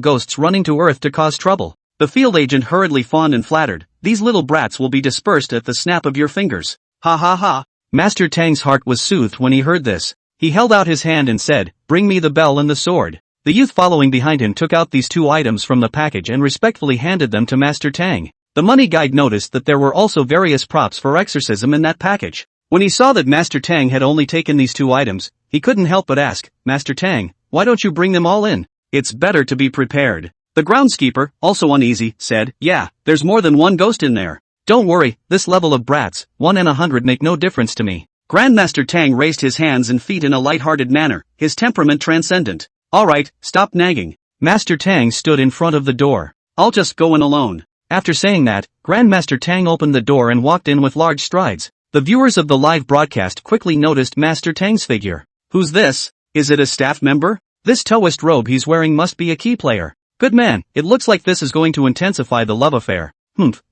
ghosts running to Earth to cause trouble. The field agent hurriedly fawned and flattered. These little brats will be dispersed at the snap of your fingers. Ha ha ha. Master Tang's heart was soothed when he heard this. He held out his hand and said, bring me the bell and the sword. The youth following behind him took out these 2 items from the package and respectfully handed them to Master Tang. The money guide noticed that there were also various props for exorcism in that package. When he saw that Master Tang had only taken these 2 items, he couldn't help but ask, Master Tang, why don't you bring them all in? It's better to be prepared. The groundskeeper, also uneasy, said, yeah, there's more than one ghost in there. Don't worry, this level of brats, 1 in 100 make no difference to me. Grandmaster Tang raised his hands and feet in a light-hearted manner, his temperament transcendent. Alright, stop nagging. Master Tang stood in front of the door. I'll just go in alone. After saying that, Grandmaster Tang opened the door and walked in with large strides. The viewers of the live broadcast quickly noticed Master Tang's figure. Who's this? Is it a staff member? This Taoist robe he's wearing must be a key player. Good man, it looks like this is going to intensify the love affair.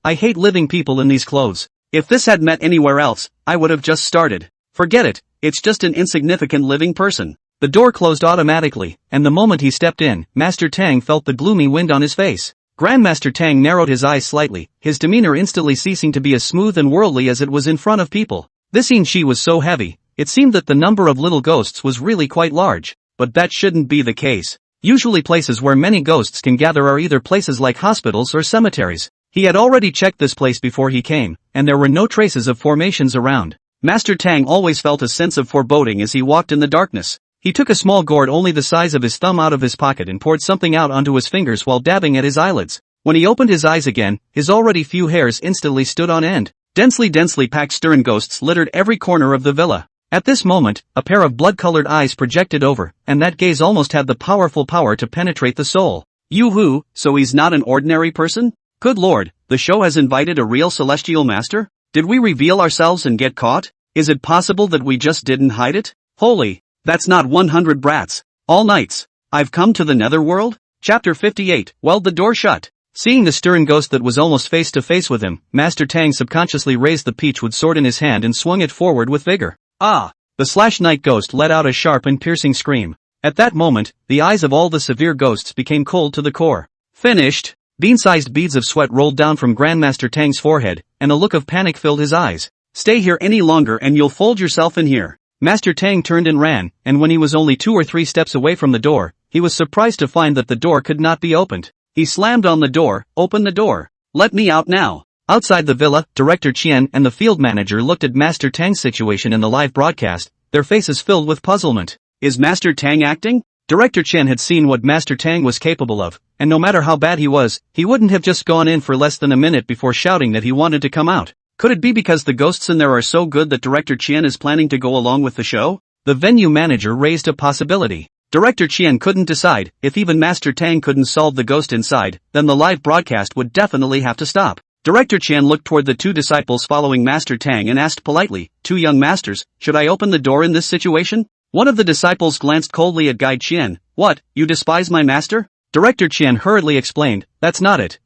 I hate living people in these clothes. If this had met anywhere else, I would have just started. Forget it, it's just an insignificant living person. The door closed automatically, and the moment he stepped in, Master Tang felt the gloomy wind on his face. Grandmaster Tang narrowed his eyes slightly, his demeanor instantly ceasing to be as smooth and worldly as it was in front of people. This Shi was so heavy, it seemed that the number of little ghosts was really quite large. But that shouldn't be the case. Usually places where many ghosts can gather are either places like hospitals or cemeteries. He had already checked this place before he came, and there were no traces of formations around. Master Tang always felt a sense of foreboding as he walked in the darkness. He took a small gourd only the size of his thumb out of his pocket and poured something out onto his fingers while dabbing at his eyelids. When he opened his eyes again, his already few hairs instantly stood on end. Densely packed stern ghosts littered every corner of the villa. At this moment, a pair of blood-colored eyes projected over, and that gaze almost had the powerful power to penetrate the soul. Yoo-hoo, so he's not an ordinary person? Good lord, the show has invited a real celestial master? Did we reveal ourselves and get caught? Is it possible that we just didn't hide it? Holy, that's not 100 brats. All knights. I've come to the netherworld? Chapter 58, Weld the door shut. Seeing the stern ghost that was almost face to face with him, Master Tang subconsciously raised the peachwood sword in his hand and swung it forward with vigor. Ah! The slash night ghost let out a sharp and piercing scream. At that moment, the eyes of all the severe ghosts became cold to the core. Finished! Bean-sized beads of sweat rolled down from Grandmaster Tang's forehead, and a look of panic filled his eyes. Stay here any longer and you'll fold yourself in here. Master Tang turned and ran, and when he was only 2 or 3 steps away from the door, he was surprised to find that the door could not be opened. He slammed on the door. Open the door. Let me out now. Outside the villa, Director Qian and the field manager looked at Master Tang's situation in the live broadcast, their faces filled with puzzlement. Is Master Tang acting? Director Qian had seen what Master Tang was capable of, and no matter how bad he was, he wouldn't have just gone in for less than a minute before shouting that he wanted to come out. Could it be because the ghosts in there are so good that Director Qian is planning to go along with the show? The venue manager raised a possibility. Director Qian couldn't decide. If even Master Tang couldn't solve the ghost inside, then the live broadcast would definitely have to stop. Director Qian looked toward the 2 disciples following Master Tang and asked politely, 2 young masters, should I open the door in this situation? One of the disciples glanced coldly at Guide Qian. What, you despise my master? Director Qian hurriedly explained, that's not it,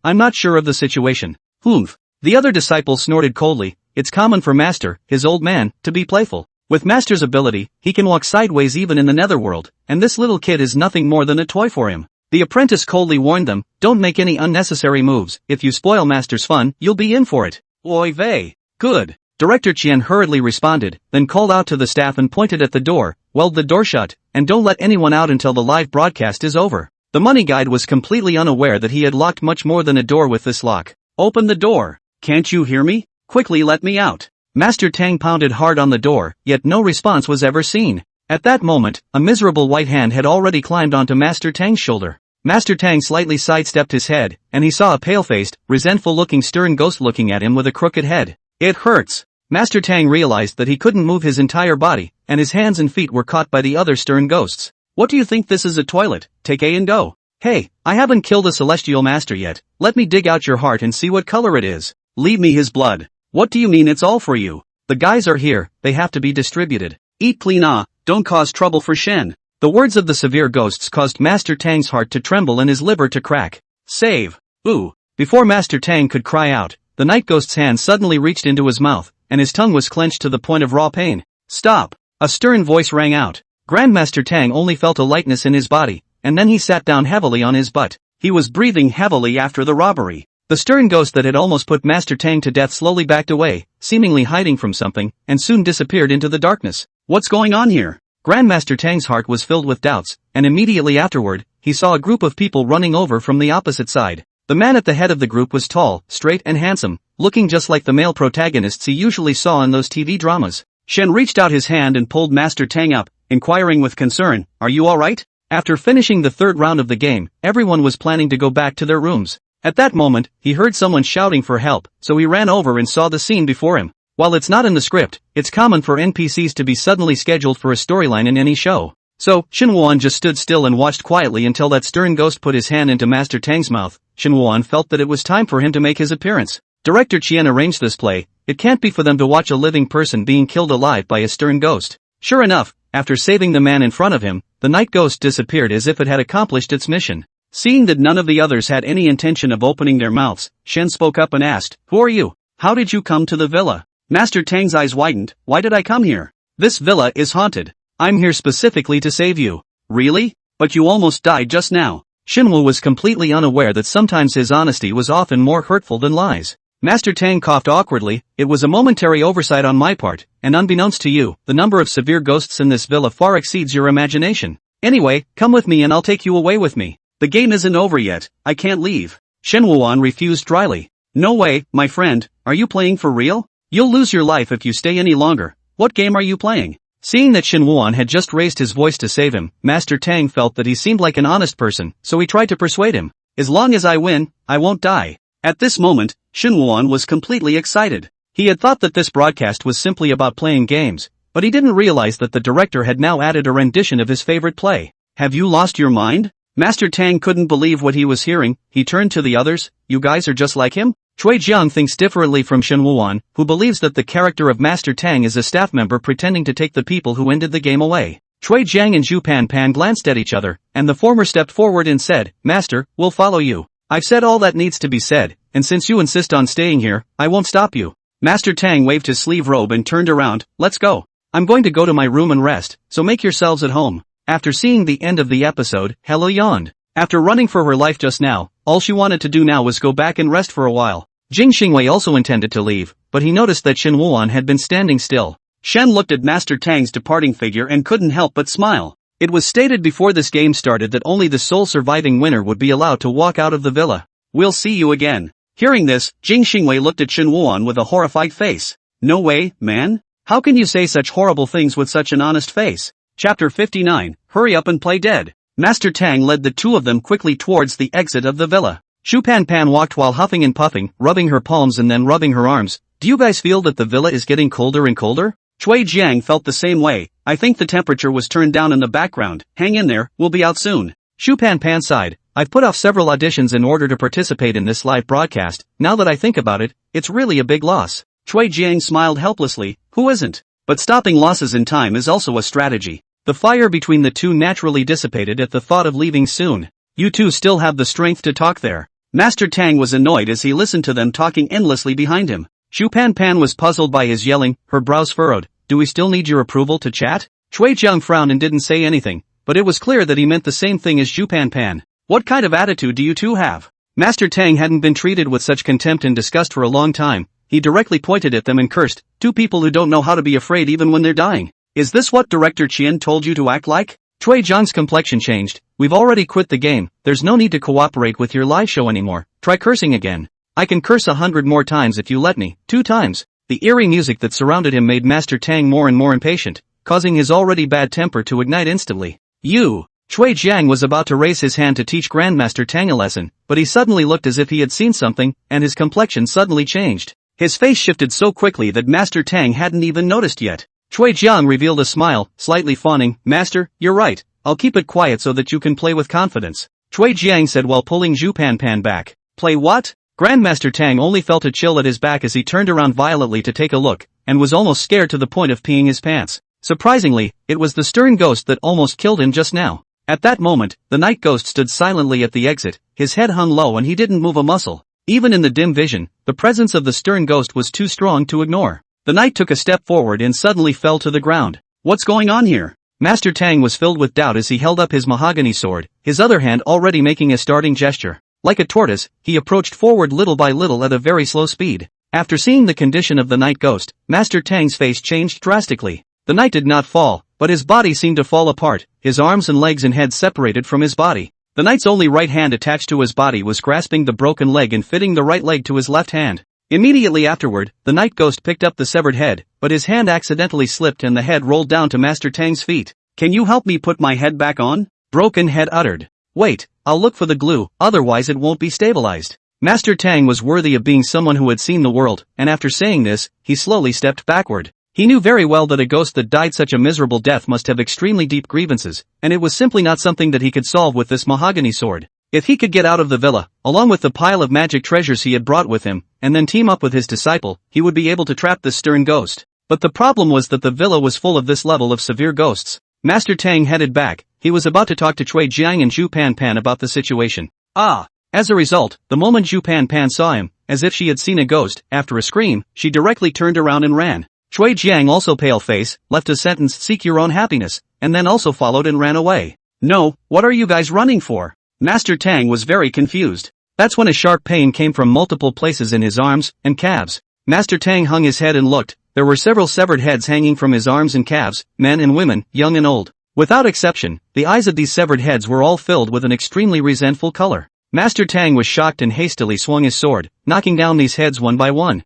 I'm not sure of the situation. Humph. The other disciple snorted coldly, it's common for Master, his old man, to be playful. With Master's ability, he can walk sideways even in the netherworld, and this little kid is nothing more than a toy for him. The apprentice coldly warned them, don't make any unnecessary moves, if you spoil Master's fun, you'll be in for it. Oy vey. Good. Director Qian hurriedly responded, then called out to the staff and pointed at the door, weld the door shut, and don't let anyone out until the live broadcast is over. The money guide was completely unaware that he had locked much more than a door with this lock. Open the door. Can't you hear me? Quickly let me out. Master Tang pounded hard on the door, yet no response was ever seen. At that moment, a miserable white hand had already climbed onto Master Tang's shoulder. Master Tang slightly sidestepped his head, and he saw a pale-faced, resentful-looking stern ghost looking at him with a crooked head. It hurts. Master Tang realized that he couldn't move his entire body, and his hands and feet were caught by the other stern ghosts. What do you think this is, a toilet? Take A and go. Hey, I haven't killed a celestial master yet. Let me dig out your heart and see what color it is. Leave me his blood. What do you mean it's all for you? The guys are here, they have to be distributed. Eat clean, don't cause trouble for Shen. The words of the severe ghosts caused Master Tang's heart to tremble and his liver to crack. Save. Ooh. Before Master Tang could cry out, the night ghost's hand suddenly reached into his mouth, and his tongue was clenched to the point of raw pain. Stop. A stern voice rang out. Grandmaster Tang only felt a lightness in his body, and then he sat down heavily on his butt. He was breathing heavily after the robbery. The stern ghost that had almost put Master Tang to death slowly backed away, seemingly hiding from something, and soon disappeared into the darkness. What's going on here? Grandmaster Tang's heart was filled with doubts, and immediately afterward, he saw a group of people running over from the opposite side. The man at the head of the group was tall, straight and handsome, looking just like the male protagonists he usually saw in those TV dramas. Shen reached out his hand and pulled Master Tang up, inquiring with concern, are you alright? After finishing the 3rd round of the game, everyone was planning to go back to their rooms. At that moment, he heard someone shouting for help, so he ran over and saw the scene before him. While it's not in the script, it's common for NPCs to be suddenly scheduled for a storyline in any show. So, Shenhuan just stood still and watched quietly until that stern ghost put his hand into Master Tang's mouth. Shenhuan felt that it was time for him to make his appearance. Director Qian arranged this play. It can't be for them to watch a living person being killed alive by a stern ghost. Sure enough, after saving the man in front of him, the night ghost disappeared as if it had accomplished its mission. Seeing that none of the others had any intention of opening their mouths, Shen spoke up and asked, who are you? How did you come to the villa? Master Tang's eyes widened. Why did I come here? This villa is haunted. I'm here specifically to save you. Really? But you almost died just now. Shenwu was completely unaware that sometimes his honesty was often more hurtful than lies. Master Tang coughed awkwardly. It was a momentary oversight on my part, and unbeknownst to you, the number of severe ghosts in this villa far exceeds your imagination. Anyway, come with me and I'll take you away with me. The game isn't over yet, I can't leave. Shenwuan refused dryly. No way, my friend, are you playing for real? You'll lose your life if you stay any longer. What game are you playing? Seeing that Shenwuan had just raised his voice to save him, Master Tang felt that he seemed like an honest person, so he tried to persuade him. As long as I win, I won't die. At this moment, Shenwuan was completely excited. He had thought that this broadcast was simply about playing games, But he didn't realize that the director had now added a rendition of his favorite play. Have you lost your mind? Master Tang couldn't believe what he was hearing. He turned to the others. You guys are just like him? Cui Jiang thinks differently from Shen Wuan, who believes that the character of Master Tang is a staff member pretending to take the people who ended the game away. Cui Jiang and Zhu Pan Pan glanced at each other, and the former stepped forward and said, Master, we'll follow you. I've said all that needs to be said, and since you insist on staying here, I won't stop you. Master Tang waved his sleeve robe and turned around. Let's go. I'm going to go to my room and rest, so make yourselves at home. After seeing the end of the episode, Hella yawned. After running for her life just now, all she wanted to do now was go back and rest for a while. Jing Xingwei also intended to leave, but he noticed that Shen Wuan had been standing still. Shen looked at Master Tang's departing figure and couldn't help but smile. It was stated before this game started that only the sole surviving winner would be allowed to walk out of the villa. We'll see you again. Hearing this, Jing Xingwei looked at Shen Wuan with a horrified face. No way, man. How can you say such horrible things with such an honest face? Chapter 59, Hurry up and play dead. Master Tang led the two of them quickly towards the exit of the villa. Zhu Pan Pan walked while huffing and puffing, rubbing her palms and then rubbing her arms. Do you guys feel that the villa is getting colder and colder? Cui Jiang felt the same way. I think the temperature was turned down in the background. Hang in there, we'll be out soon. Zhu Pan Pan sighed. I've put off several auditions in order to participate in this live broadcast. Now that I think about it, it's really a big loss. Cui Jiang smiled helplessly. Who isn't? But stopping losses in time is also a strategy. The fire between the two naturally dissipated at the thought of leaving soon. You two still have the strength to talk there. Master Tang was annoyed as he listened to them talking endlessly behind him. Zhu Pan Pan was puzzled by his yelling, her brows furrowed. Do we still need your approval to chat? Cui Jiang frowned and didn't say anything, but it was clear that he meant the same thing as Zhu Pan Pan. What kind of attitude do you two have? Master Tang hadn't been treated with such contempt and disgust for a long time. He directly pointed at them and cursed, two people who don't know how to be afraid even when they're dying. Is this what Director Qian told you to act like? Cui Jiang's complexion changed. We've already quit the game, there's no need to cooperate with your live show anymore. Try cursing again. I can curse 100 more times if you let me. 2 times. The eerie music that surrounded him made Master Tang more and more impatient, causing his already bad temper to ignite instantly. You! Cui Jiang was about to raise his hand to teach Grandmaster Tang a lesson, but he suddenly looked as if he had seen something, and his complexion suddenly changed. His face shifted so quickly that Master Tang hadn't even noticed yet. Cui Jiang revealed a smile, slightly fawning. Master, you're right. I'll keep it quiet so that you can play with confidence. Cui Jiang said while pulling Zhu Pan Pan back. Play what? Grandmaster Tang only felt a chill at his back as he turned around violently to take a look, and was almost scared to the point of peeing his pants. Surprisingly, it was the stern ghost that almost killed him just now. At that moment, the night ghost stood silently at the exit, his head hung low and he didn't move a muscle. Even in the dim vision, the presence of the stern ghost was too strong to ignore. The knight took a step forward and suddenly fell to the ground. What's going on here? Master Tang was filled with doubt as he held up his mahogany sword, his other hand already making a starting gesture. Like a tortoise, he approached forward little by little at a very slow speed. After seeing the condition of the night ghost, Master Tang's face changed drastically. The knight did not fall, but his body seemed to fall apart, his arms and legs and head separated from his body. The knight's only right hand attached to his body was grasping the broken leg and fitting the right leg to his left hand. Immediately afterward, the night ghost picked up the severed head, but his hand accidentally slipped and the head rolled down to Master Tang's feet. Can you help me put my head back on? Broken head uttered. Wait, I'll look for the glue, otherwise it won't be stabilized. Master Tang was worthy of being someone who had seen the world, and after saying this, he slowly stepped backward. He knew very well that a ghost that died such a miserable death must have extremely deep grievances, and it was simply not something that he could solve with this mahogany sword. If he could get out of the villa, along with the pile of magic treasures he had brought with him, and then team up with his disciple, he would be able to trap this stern ghost. But the problem was that the villa was full of this level of severe ghosts. Master Tang headed back. He was about to talk to Cui Jiang and Zhu Pan Pan about the situation. As a result, the moment Zhu Pan Pan saw him, as if she had seen a ghost, after a scream, she directly turned around and ran. Cui Jiang, also pale face, left a sentence, seek your own happiness, and then also followed and ran away. No, what are you guys running for? Master Tang was very confused. That's when a sharp pain came from multiple places in his arms and calves. Master Tang hung his head and looked. There were several severed heads hanging from his arms and calves, men and women, young and old. Without exception, the eyes of these severed heads were all filled with an extremely resentful color. Master Tang was shocked and hastily swung his sword, knocking down these heads one by one.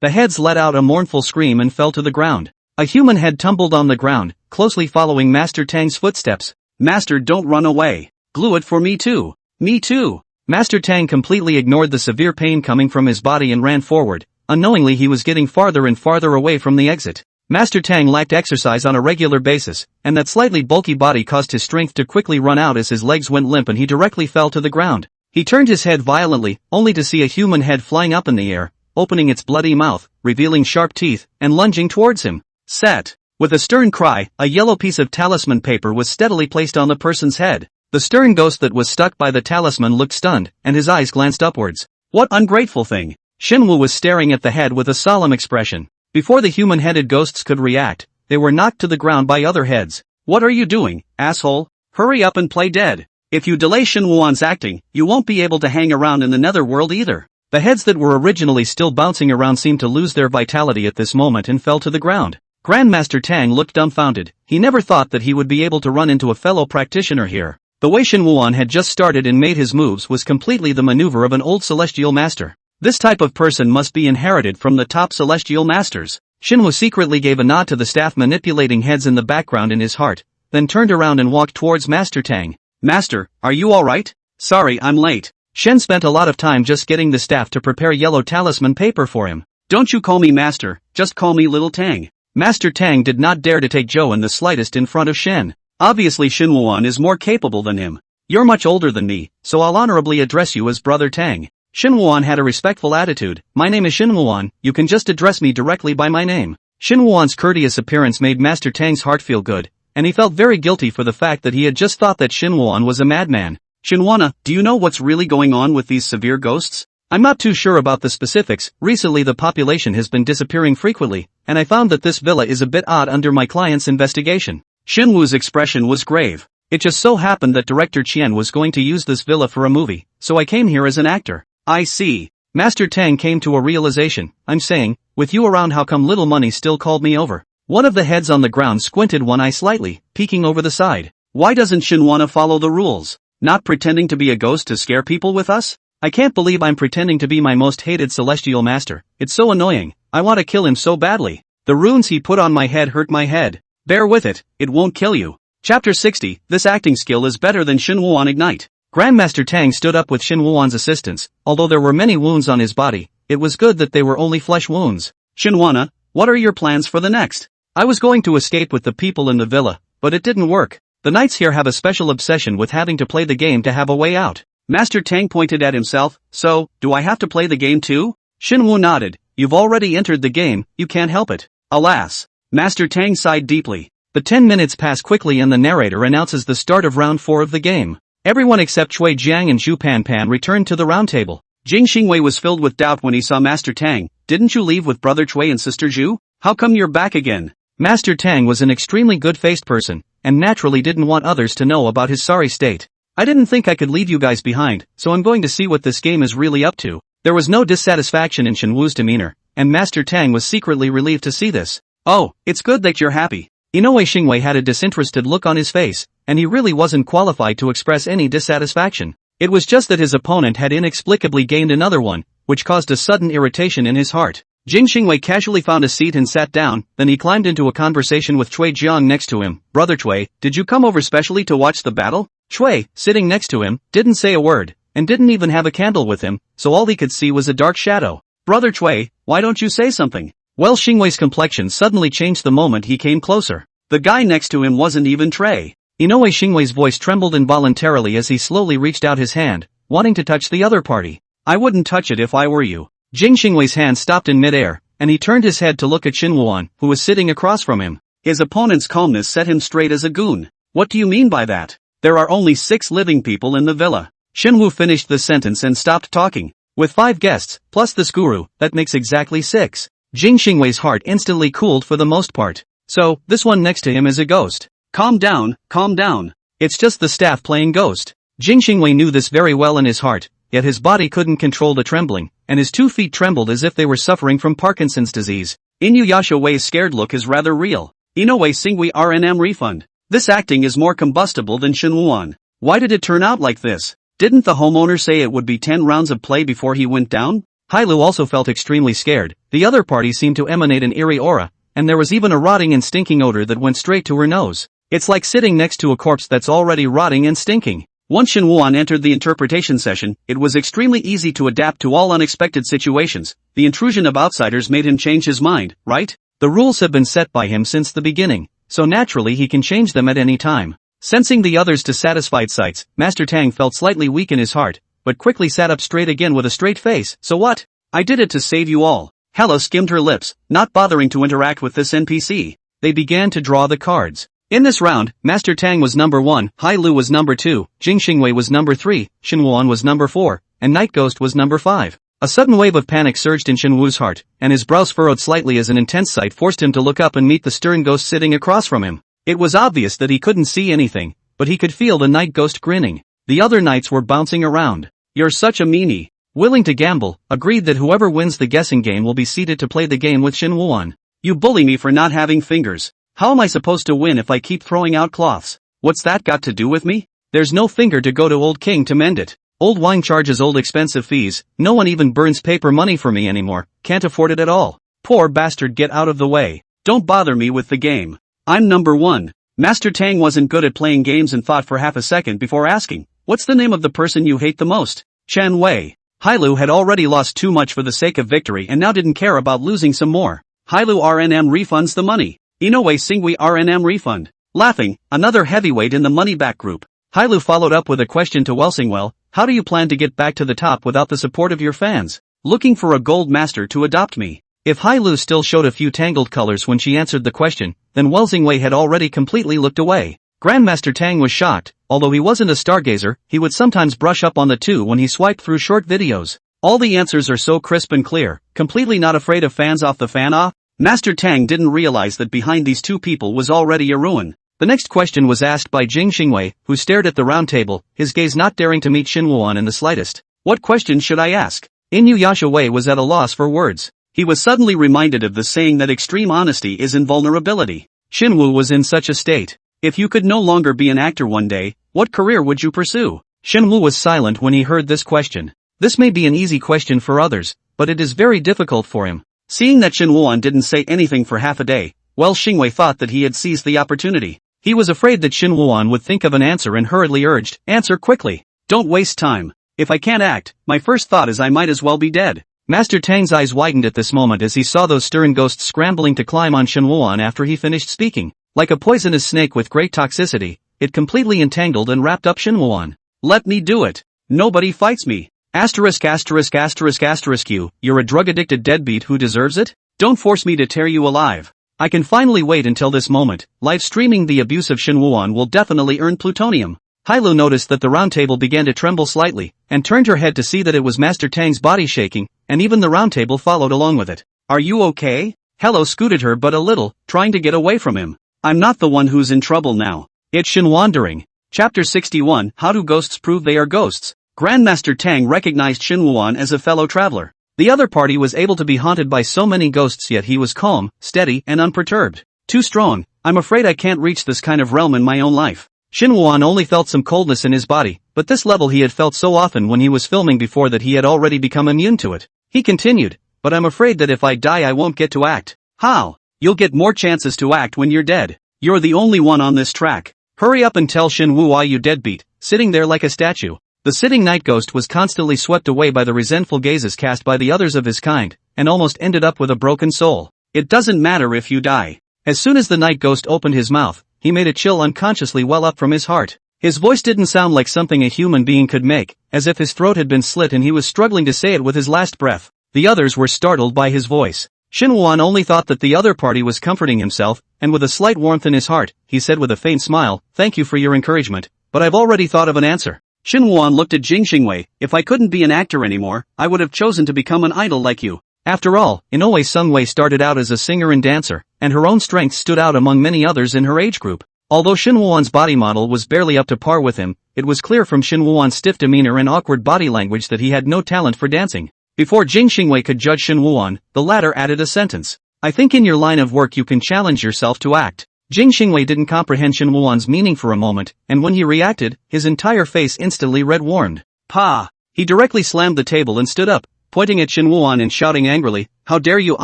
The heads let out a mournful scream and fell to the ground. A human head tumbled on the ground, closely following Master Tang's footsteps. Master, don't run away. Glue it for me too. Me too. Master Tang completely ignored the severe pain coming from his body and ran forward. Unknowingly he was getting farther and farther away from the exit. Master Tang lacked exercise on a regular basis, and that slightly bulky body caused his strength to quickly run out as his legs went limp and he directly fell to the ground. He turned his head violently, only to see a human head flying up in the air, opening its bloody mouth, revealing sharp teeth, and lunging towards him. Set. With a stern cry, a yellow piece of talisman paper was steadily placed on the person's head. The stern ghost that was stuck by the talisman looked stunned, and his eyes glanced upwards. What ungrateful thing! Shinwoo was staring at the head with a solemn expression. Before the human-headed ghosts could react, they were knocked to the ground by other heads. What are you doing, asshole? Hurry up and play dead. If you delay Shinwoo's acting, you won't be able to hang around in the netherworld either. The heads that were originally still bouncing around seemed to lose their vitality at this moment and fell to the ground. Grandmaster Tang looked dumbfounded. He never thought that he would be able to run into a fellow practitioner here. The way Shinwoo had just started and made his moves was completely the maneuver of an old celestial master. This type of person must be inherited from the top celestial masters. Shinwoo secretly gave a nod to the staff manipulating heads in the background in his heart, then turned around and walked towards Master Tang. Master, are you alright? Sorry, I'm late. Shen spent a lot of time just getting the staff to prepare yellow talisman paper for him. Don't you call me Master, just call me Little Tang. Master Tang did not dare to take Zhou in the slightest in front of Shen. Obviously Shinwoo is more capable than him. You're much older than me, so I'll honorably address you as Brother Tang. Shinwoo had a respectful attitude. My name is Shinwoo, you can just address me directly by my name. Shinwoo's courteous appearance made Master Tang's heart feel good, and he felt very guilty for the fact that he had just thought that Shinwoo was a madman. Shinwoo, do you know what's really going on with these severe ghosts? I'm not too sure about the specifics. Recently the population has been disappearing frequently, and I found that this villa is a bit odd under my client's investigation. Shinwoo's expression was grave. It just so happened that director Qian was going to use this villa for a movie, so I came here as an actor. I see. Master Tang came to a realization. I'm saying, with you around, how come Little Money still called me over? One of the heads on the ground squinted one eye slightly, peeking over the side. Why doesn't Shinwoo follow the rules? Not pretending to be a ghost to scare people with us? I can't believe I'm pretending to be my most hated celestial master. It's so annoying. I want to kill him so badly. The runes he put on my head hurt my head. Bear with it, it won't kill you. Chapter 60, this acting skill is better than Shinwoo on Ignite. Grandmaster Tang stood up with Shinwoo's assistance. Although there were many wounds on his body, it was good that they were only flesh wounds. Shinwoo, what are your plans for the next? I was going to escape with the people in the villa, but it didn't work. The knights here have a special obsession with having to play the game to have a way out. Master Tang pointed at himself. So, do I have to play the game too? Shinwoo nodded. You've already entered the game, you can't help it. Alas. Master Tang sighed deeply. The 10 minutes pass quickly and the narrator announces the start of round 4 of the game. Everyone except Cui Jiang and Zhu Panpan returned to the round table. Jing Xingwei was filled with doubt when he saw Master Tang. Didn't you leave with Brother Cui and Sister Zhu? How come you're back again? Master Tang was an extremely good-faced person, and naturally didn't want others to know about his sorry state. I didn't think I could leave you guys behind, so I'm going to see what this game is really up to. There was no dissatisfaction in Shinwoo's demeanor, and Master Tang was secretly relieved to see this. Oh, it's good that you're happy. Inoue Xingwei had a disinterested look on his face, and he really wasn't qualified to express any dissatisfaction. It was just that his opponent had inexplicably gained another one, which caused a sudden irritation in his heart. Jing Xingwei casually found a seat and sat down, then he climbed into a conversation with Cui Jiang next to him. Brother Cui, did you come over specially to watch the battle? Cui, sitting next to him, didn't say a word, and didn't even have a candle with him, so all he could see was a dark shadow. Brother Cui, why don't you say something? Well, Xingwei's complexion suddenly changed the moment he came closer. The guy next to him wasn't even Trey. Inoue Xingwei's voice trembled involuntarily as he slowly reached out his hand, wanting to touch the other party. I wouldn't touch it if I were you. Jing Xingwei's hand stopped in midair, and he turned his head to look at Shinwoo, who was sitting across from him. His opponent's calmness set him straight as a goon. What do you mean by that? There are only 6 living people in the villa. Shinwoo finished the sentence and stopped talking. With 5 guests, plus the Skuru, that makes exactly 6. Jing Xingwei's heart instantly cooled for the most part. So, this one next to him is a ghost. Calm down, calm down. It's just the staff playing ghost. Jing Xingwei knew this very well in his heart, yet his body couldn't control the trembling, and his 2 feet trembled as if they were suffering from Parkinson's disease. Inuyasha Wei's scared look is rather real. Inoue Xingwei RNM refund. This acting is more combustible than Shinwoo. Why did it turn out like this? Didn't the homeowner say it would be 10 rounds of play before he went down? Hailu also felt extremely scared. The other party seemed to emanate an eerie aura, and there was even a rotting and stinking odor that went straight to her nose. It's like sitting next to a corpse that's already rotting and stinking. Once Shinwoo entered the interpretation session, it was extremely easy to adapt to all unexpected situations. The intrusion of outsiders made him change his mind, right? The rules have been set by him since the beginning, so naturally he can change them at any time. Sensing the others' dissatisfied sights, Master Tang felt slightly weak in his heart, but quickly sat up straight again with a straight face. So what? I did it to save you all. Hella skimmed her lips, not bothering to interact with this NPC. They began to draw the cards. In this round, Master Tang was number 1, Hai Lu was number 2, Jing Xingwei was number 3, Shen Wuan was number 4, and Night Ghost was number 5. A sudden wave of panic surged in Shen Wu's heart, and his brows furrowed slightly as an intense sight forced him to look up and meet the stern ghost sitting across from him. It was obvious that he couldn't see anything, but he could feel the Night Ghost grinning. The other knights were bouncing around. You're such a meanie. Willing to gamble, agreed that whoever wins the guessing game will be seated to play the game with Shen Wuan. You bully me for not having fingers. How am I supposed to win if I keep throwing out cloths? What's that got to do with me? There's no finger to go to Old King to mend it. Old wine charges old expensive fees, no one even burns paper money for me anymore, can't afford it at all. Poor bastard, get out of the way. Don't bother me with the game. I'm number 1. Master Tang wasn't good at playing games and thought for half a second before asking, what's the name of the person you hate the most? Chan Wei. Hai Lu had already lost too much for the sake of victory and now didn't care about losing some more. Hai Lu RNM refunds the money. Inoue Singui RNM refund. Laughing, another heavyweight in the money back group. Hai Lu followed up with a question to Welsingwell, how do you plan to get back to the top without the support of your fans? Looking for a gold master to adopt me. If Hai Lu still showed a few tangled colors when she answered the question, then Welsingwei had already completely looked away. Grandmaster Tang was shocked. Although he wasn't a stargazer, he would sometimes brush up on the two when he swiped through short videos. All the answers are so crisp and clear, completely not afraid of fans off the fan off. Master Tang didn't realize that behind these two people was already a ruin. The next question was asked by Jing Xingwei, who stared at the round table, his gaze not daring to meet Shen Wuan in the slightest. What question should I ask? Inuyasha Wei was at a loss for words. He was suddenly reminded of the saying that extreme honesty is invulnerability. Shen Wu was in such a state. If you could no longer be an actor one day, what career would you pursue? Shen Wu was silent when he heard this question. This may be an easy question for others, but it is very difficult for him. Seeing that Shen Wuan didn't say anything for half a day, Xingwei thought that he had seized the opportunity. He was afraid that Shen Wuan would think of an answer and hurriedly urged, answer quickly. Don't waste time. If I can't act, my first thought is I might as well be dead. Master Tang's eyes widened at this moment as he saw those stern ghosts scrambling to climb on Shen Wuan after he finished speaking. Like a poisonous snake with great toxicity, it completely entangled and wrapped up Shen Wuan. Let me do it. Nobody fights me. Asterisk asterisk asterisk asterisk you, you're a drug-addicted deadbeat who deserves it? Don't force me to tear you alive. I can finally wait until this moment. Live streaming the abuse of Shen Wuan will definitely earn plutonium. Hai Lu noticed that the round table began to tremble slightly, and turned her head to see that it was Master Tang's body shaking, and even the round table followed along with it. Are you okay? Hello scooted her but a little, trying to get away from him. I'm not the one who's in trouble now. It's Shen Wandering. Chapter 61, How do ghosts prove they are ghosts? Grandmaster Tang recognized Shen Wuan as a fellow traveler. The other party was able to be haunted by so many ghosts, yet he was calm, steady, and unperturbed. Too strong. I'm afraid I can't reach this kind of realm in my own life. Shen Wuan only felt some coldness in his body, but this level he had felt so often when he was filming before that he had already become immune to it. He continued, but I'm afraid that if I die I won't get to act. How? You'll get more chances to act when you're dead. You're the only one on this track. Hurry up and tell Shen Wu why you deadbeat, sitting there like a statue. The sitting night ghost was constantly swept away by the resentful gazes cast by the others of his kind, and almost ended up with a broken soul. It doesn't matter if you die. As soon as the night ghost opened his mouth, he made a chill unconsciously well up from his heart. His voice didn't sound like something a human being could make, as if his throat had been slit and he was struggling to say it with his last breath. The others were startled by his voice. Shen Wuan only thought that the other party was comforting himself, and with a slight warmth in his heart, he said with a faint smile, thank you for your encouragement, but I've already thought of an answer. Shen Wuan looked at Jing Xingwei, if I couldn't be an actor anymore, I would have chosen to become an idol like you. After all, Inoue Sungwei started out as a singer and dancer, and her own strength stood out among many others in her age group. Although Shen Wuan's body model was barely up to par with him, it was clear from Shen Wuan's stiff demeanor and awkward body language that he had no talent for dancing. Before Jing Xingwei could judge Shen Wuan, the latter added a sentence. I think in your line of work you can challenge yourself to act. Jing Xingwei didn't comprehend Shen Wuan's meaning for a moment, and when he reacted, his entire face instantly red-warmed. Pa! He directly slammed the table and stood up, pointing at Shen Wuan and shouting angrily, how dare you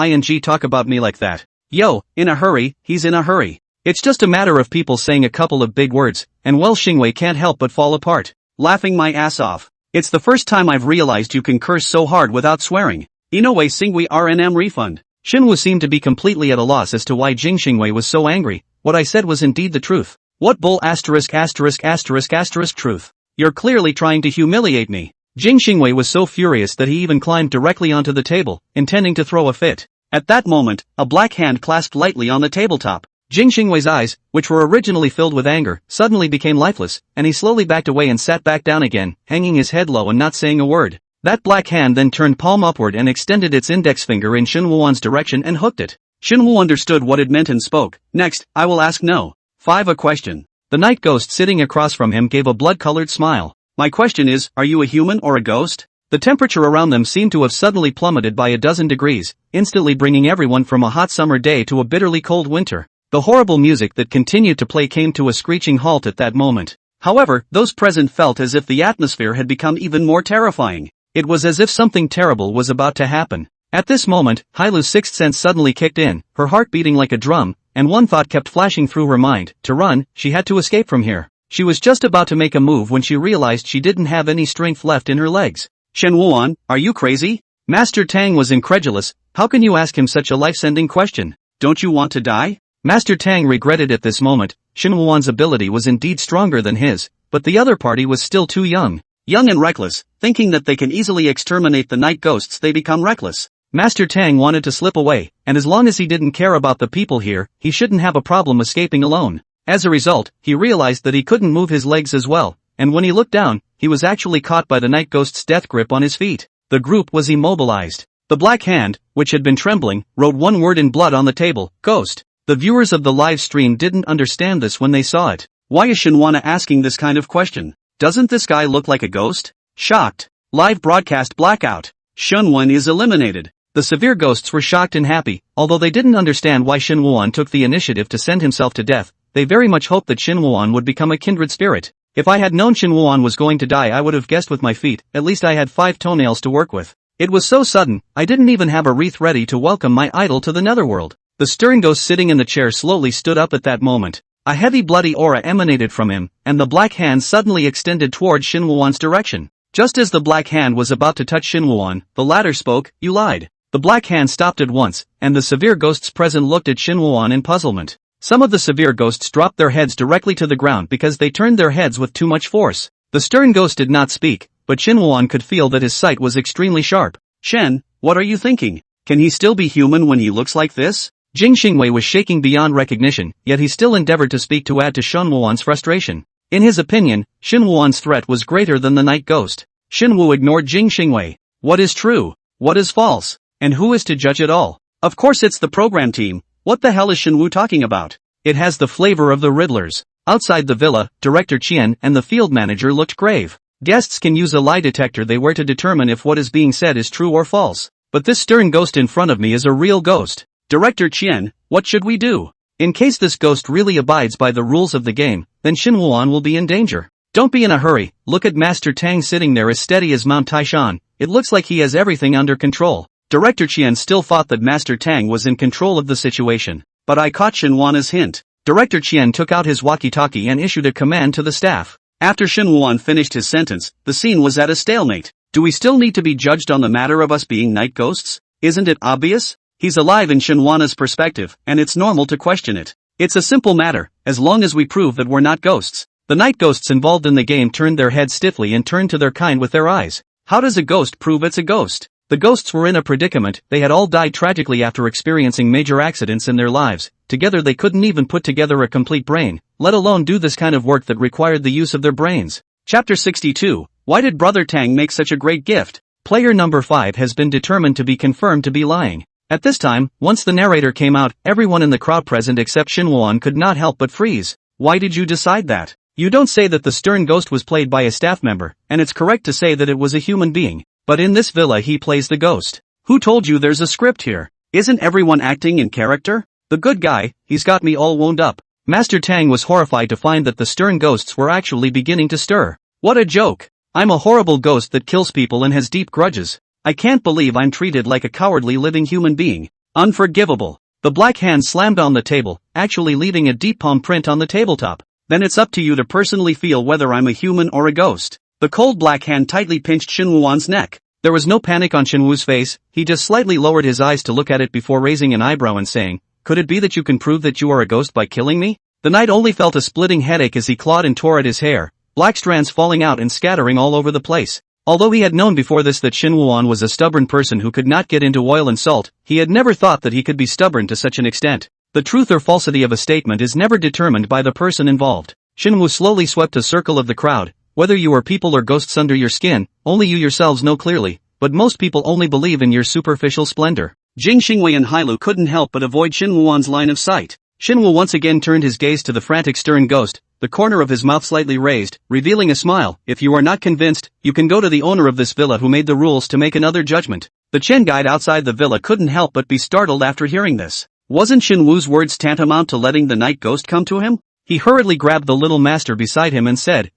talk about me like that? Yo, in a hurry, he's in a hurry. It's just a matter of people saying a couple of big words, and Xingwei can't help but fall apart. Laughing my ass off. It's the first time I've realized you can curse so hard without swearing. Inoue Singui RNM refund. Shinwu seemed to be completely at a loss as to why Jing Xingwei was so angry. What I said was indeed the truth. What bull asterisk asterisk asterisk asterisk truth? You're clearly trying to humiliate me. Jing Xingwei was so furious that he even climbed directly onto the table, intending to throw a fit. At that moment, a black hand clasped lightly on the tabletop. Jing Xingwei's eyes, which were originally filled with anger, suddenly became lifeless, and he slowly backed away and sat back down again, hanging his head low and not saying a word. That black hand then turned palm upward and extended its index finger in Shin Wuan's direction and hooked it. Shin Wu understood what it meant and spoke. Next, I will ask no. 5. A question. The night ghost sitting across from him gave a blood-colored smile. My question is, are you a human or a ghost? The temperature around them seemed to have suddenly plummeted by a dozen degrees, instantly bringing everyone from a hot summer day to a bitterly cold winter. The horrible music that continued to play came to a screeching halt at that moment. However, those present felt as if the atmosphere had become even more terrifying. It was as if something terrible was about to happen. At this moment, Hailu's sixth sense suddenly kicked in, her heart beating like a drum, and one thought kept flashing through her mind. To run, she had to escape from here. She was just about to make a move when she realized she didn't have any strength left in her legs. Shen Wuan, are you crazy? Master Tang was incredulous. How can you ask him such a life-sending question? Don't you want to die? Master Tang regretted at this moment. Shen Wuan's ability was indeed stronger than his, but the other party was still too young. Young and reckless, thinking that they can easily exterminate the night ghosts, they become reckless. Master Tang wanted to slip away, and as long as he didn't care about the people here, he shouldn't have a problem escaping alone. As a result, he realized that he couldn't move his legs as well, and when he looked down, he was actually caught by the night ghost's death grip on his feet. The group was immobilized. The black hand, which had been trembling, wrote one word in blood on the table: ghost. The viewers of the live stream didn't understand this when they saw it. Why is Shinwana asking this kind of question? Doesn't this guy look like a ghost? Shocked. Live broadcast blackout. Shunwan is eliminated. The severe ghosts were shocked and happy, although they didn't understand why Shin Wuan took the initiative to send himself to death. They very much hoped that Shin Wuan would become a kindred spirit. If I had known Shin Wuan was going to die, I would have guessed with my feet. At least I had 5 toenails to work with. It was so sudden, I didn't even have a wreath ready to welcome my idol to the netherworld. The stern ghost sitting in the chair slowly stood up at that moment. A heavy bloody aura emanated from him, and the black hand suddenly extended toward Shin Wuan's direction. Just as the black hand was about to touch Shin Wuan, the latter spoke. You lied. The black hand stopped at once, and the severe ghosts present looked at Shin Wuan in puzzlement. Some of the severe ghosts dropped their heads directly to the ground because they turned their heads with too much force. The stern ghost did not speak, but Shin Wuan could feel that his sight was extremely sharp. Shen, what are you thinking? Can he still be human when he looks like this? Jing Xingwei was shaking beyond recognition, yet he still endeavored to speak to add to Shin Wuan's frustration. In his opinion, Shin Wuan's threat was greater than the night ghost. Shin Wu ignored Jing Xingwei. What is true? What is false? And who is to judge it all? Of course it's the program team. What the hell is Shin Wu talking about? It has the flavor of the Riddlers. Outside the villa, Director Qian and the field manager looked grave. Guests can use a lie detector they wear to determine if what is being said is true or false. But this stern ghost in front of me is a real ghost. Director Qian, what should we do? In case this ghost really abides by the rules of the game, then Shin Wuan will be in danger. Don't be in a hurry. Look at Master Tang sitting there as steady as Mount Taishan. It looks like he has everything under control. Director Qian still thought that Master Tang was in control of the situation. But I caught Shinwana's hint. Director Qian took out his walkie-talkie and issued a command to the staff. After Shin Wuan finished his sentence, the scene was at a stalemate. Do we still need to be judged on the matter of us being night ghosts? Isn't it obvious? He's alive in Shinwana's perspective, and it's normal to question it. It's a simple matter, as long as we prove that we're not ghosts. The night ghosts involved in the game turned their heads stiffly and turned to their kind with their eyes. How does a ghost prove it's a ghost? The ghosts were in a predicament. They had all died tragically after experiencing major accidents in their lives. Together they couldn't even put together a complete brain, let alone do this kind of work that required the use of their brains. Chapter 62. Why did Brother Tang make such a great gift? Player number 5 has been determined to be confirmed to be lying. At this time, once the narrator came out, everyone in the crowd present except Shin Wuan could not help but freeze. Why did you decide that? You don't say that the stern ghost was played by a staff member, and it's correct to say that it was a human being. But in this villa he plays the ghost. Who told you there's a script here? Isn't everyone acting in character? The good guy, he's got me all wound up. Master Tang was horrified to find that the stern ghosts were actually beginning to stir. What a joke! I'm a horrible ghost that kills people and has deep grudges. I can't believe I'm treated like a cowardly living human being. Unforgivable. The black hand slammed on the table, actually leaving a deep palm print on the tabletop. Then it's up to you to personally feel whether I'm a human or a ghost. The cold black hand tightly pinched Shin Wuan's neck. There was no panic on Shinwoo's face, he just slightly lowered his eyes to look at it before raising an eyebrow and saying, "Could it be that you can prove that you are a ghost by killing me?" The knight only felt a splitting headache as he clawed and tore at his hair, black strands falling out and scattering all over the place. Although he had known before this that Shin Woo-won was a stubborn person who could not get into oil and salt, he had never thought that he could be stubborn to such an extent. The truth or falsity of a statement is never determined by the person involved. Shin Woo slowly swept a circle of the crowd. Whether you are people or ghosts under your skin, only you yourselves know clearly, but most people only believe in your superficial splendor. Jing Xingwei and Hailu couldn't help but avoid Shin Woo-won's line of sight. Shin Woo once again turned his gaze to the frantic stern ghost, the corner of his mouth slightly raised, revealing a smile. "If you are not convinced, you can go to the owner of this villa who made the rules to make another judgment." The Chen guide outside the villa couldn't help but be startled after hearing this. Wasn't Shin Woo's words tantamount to letting the night ghost come to him? He hurriedly grabbed the little master beside him and said,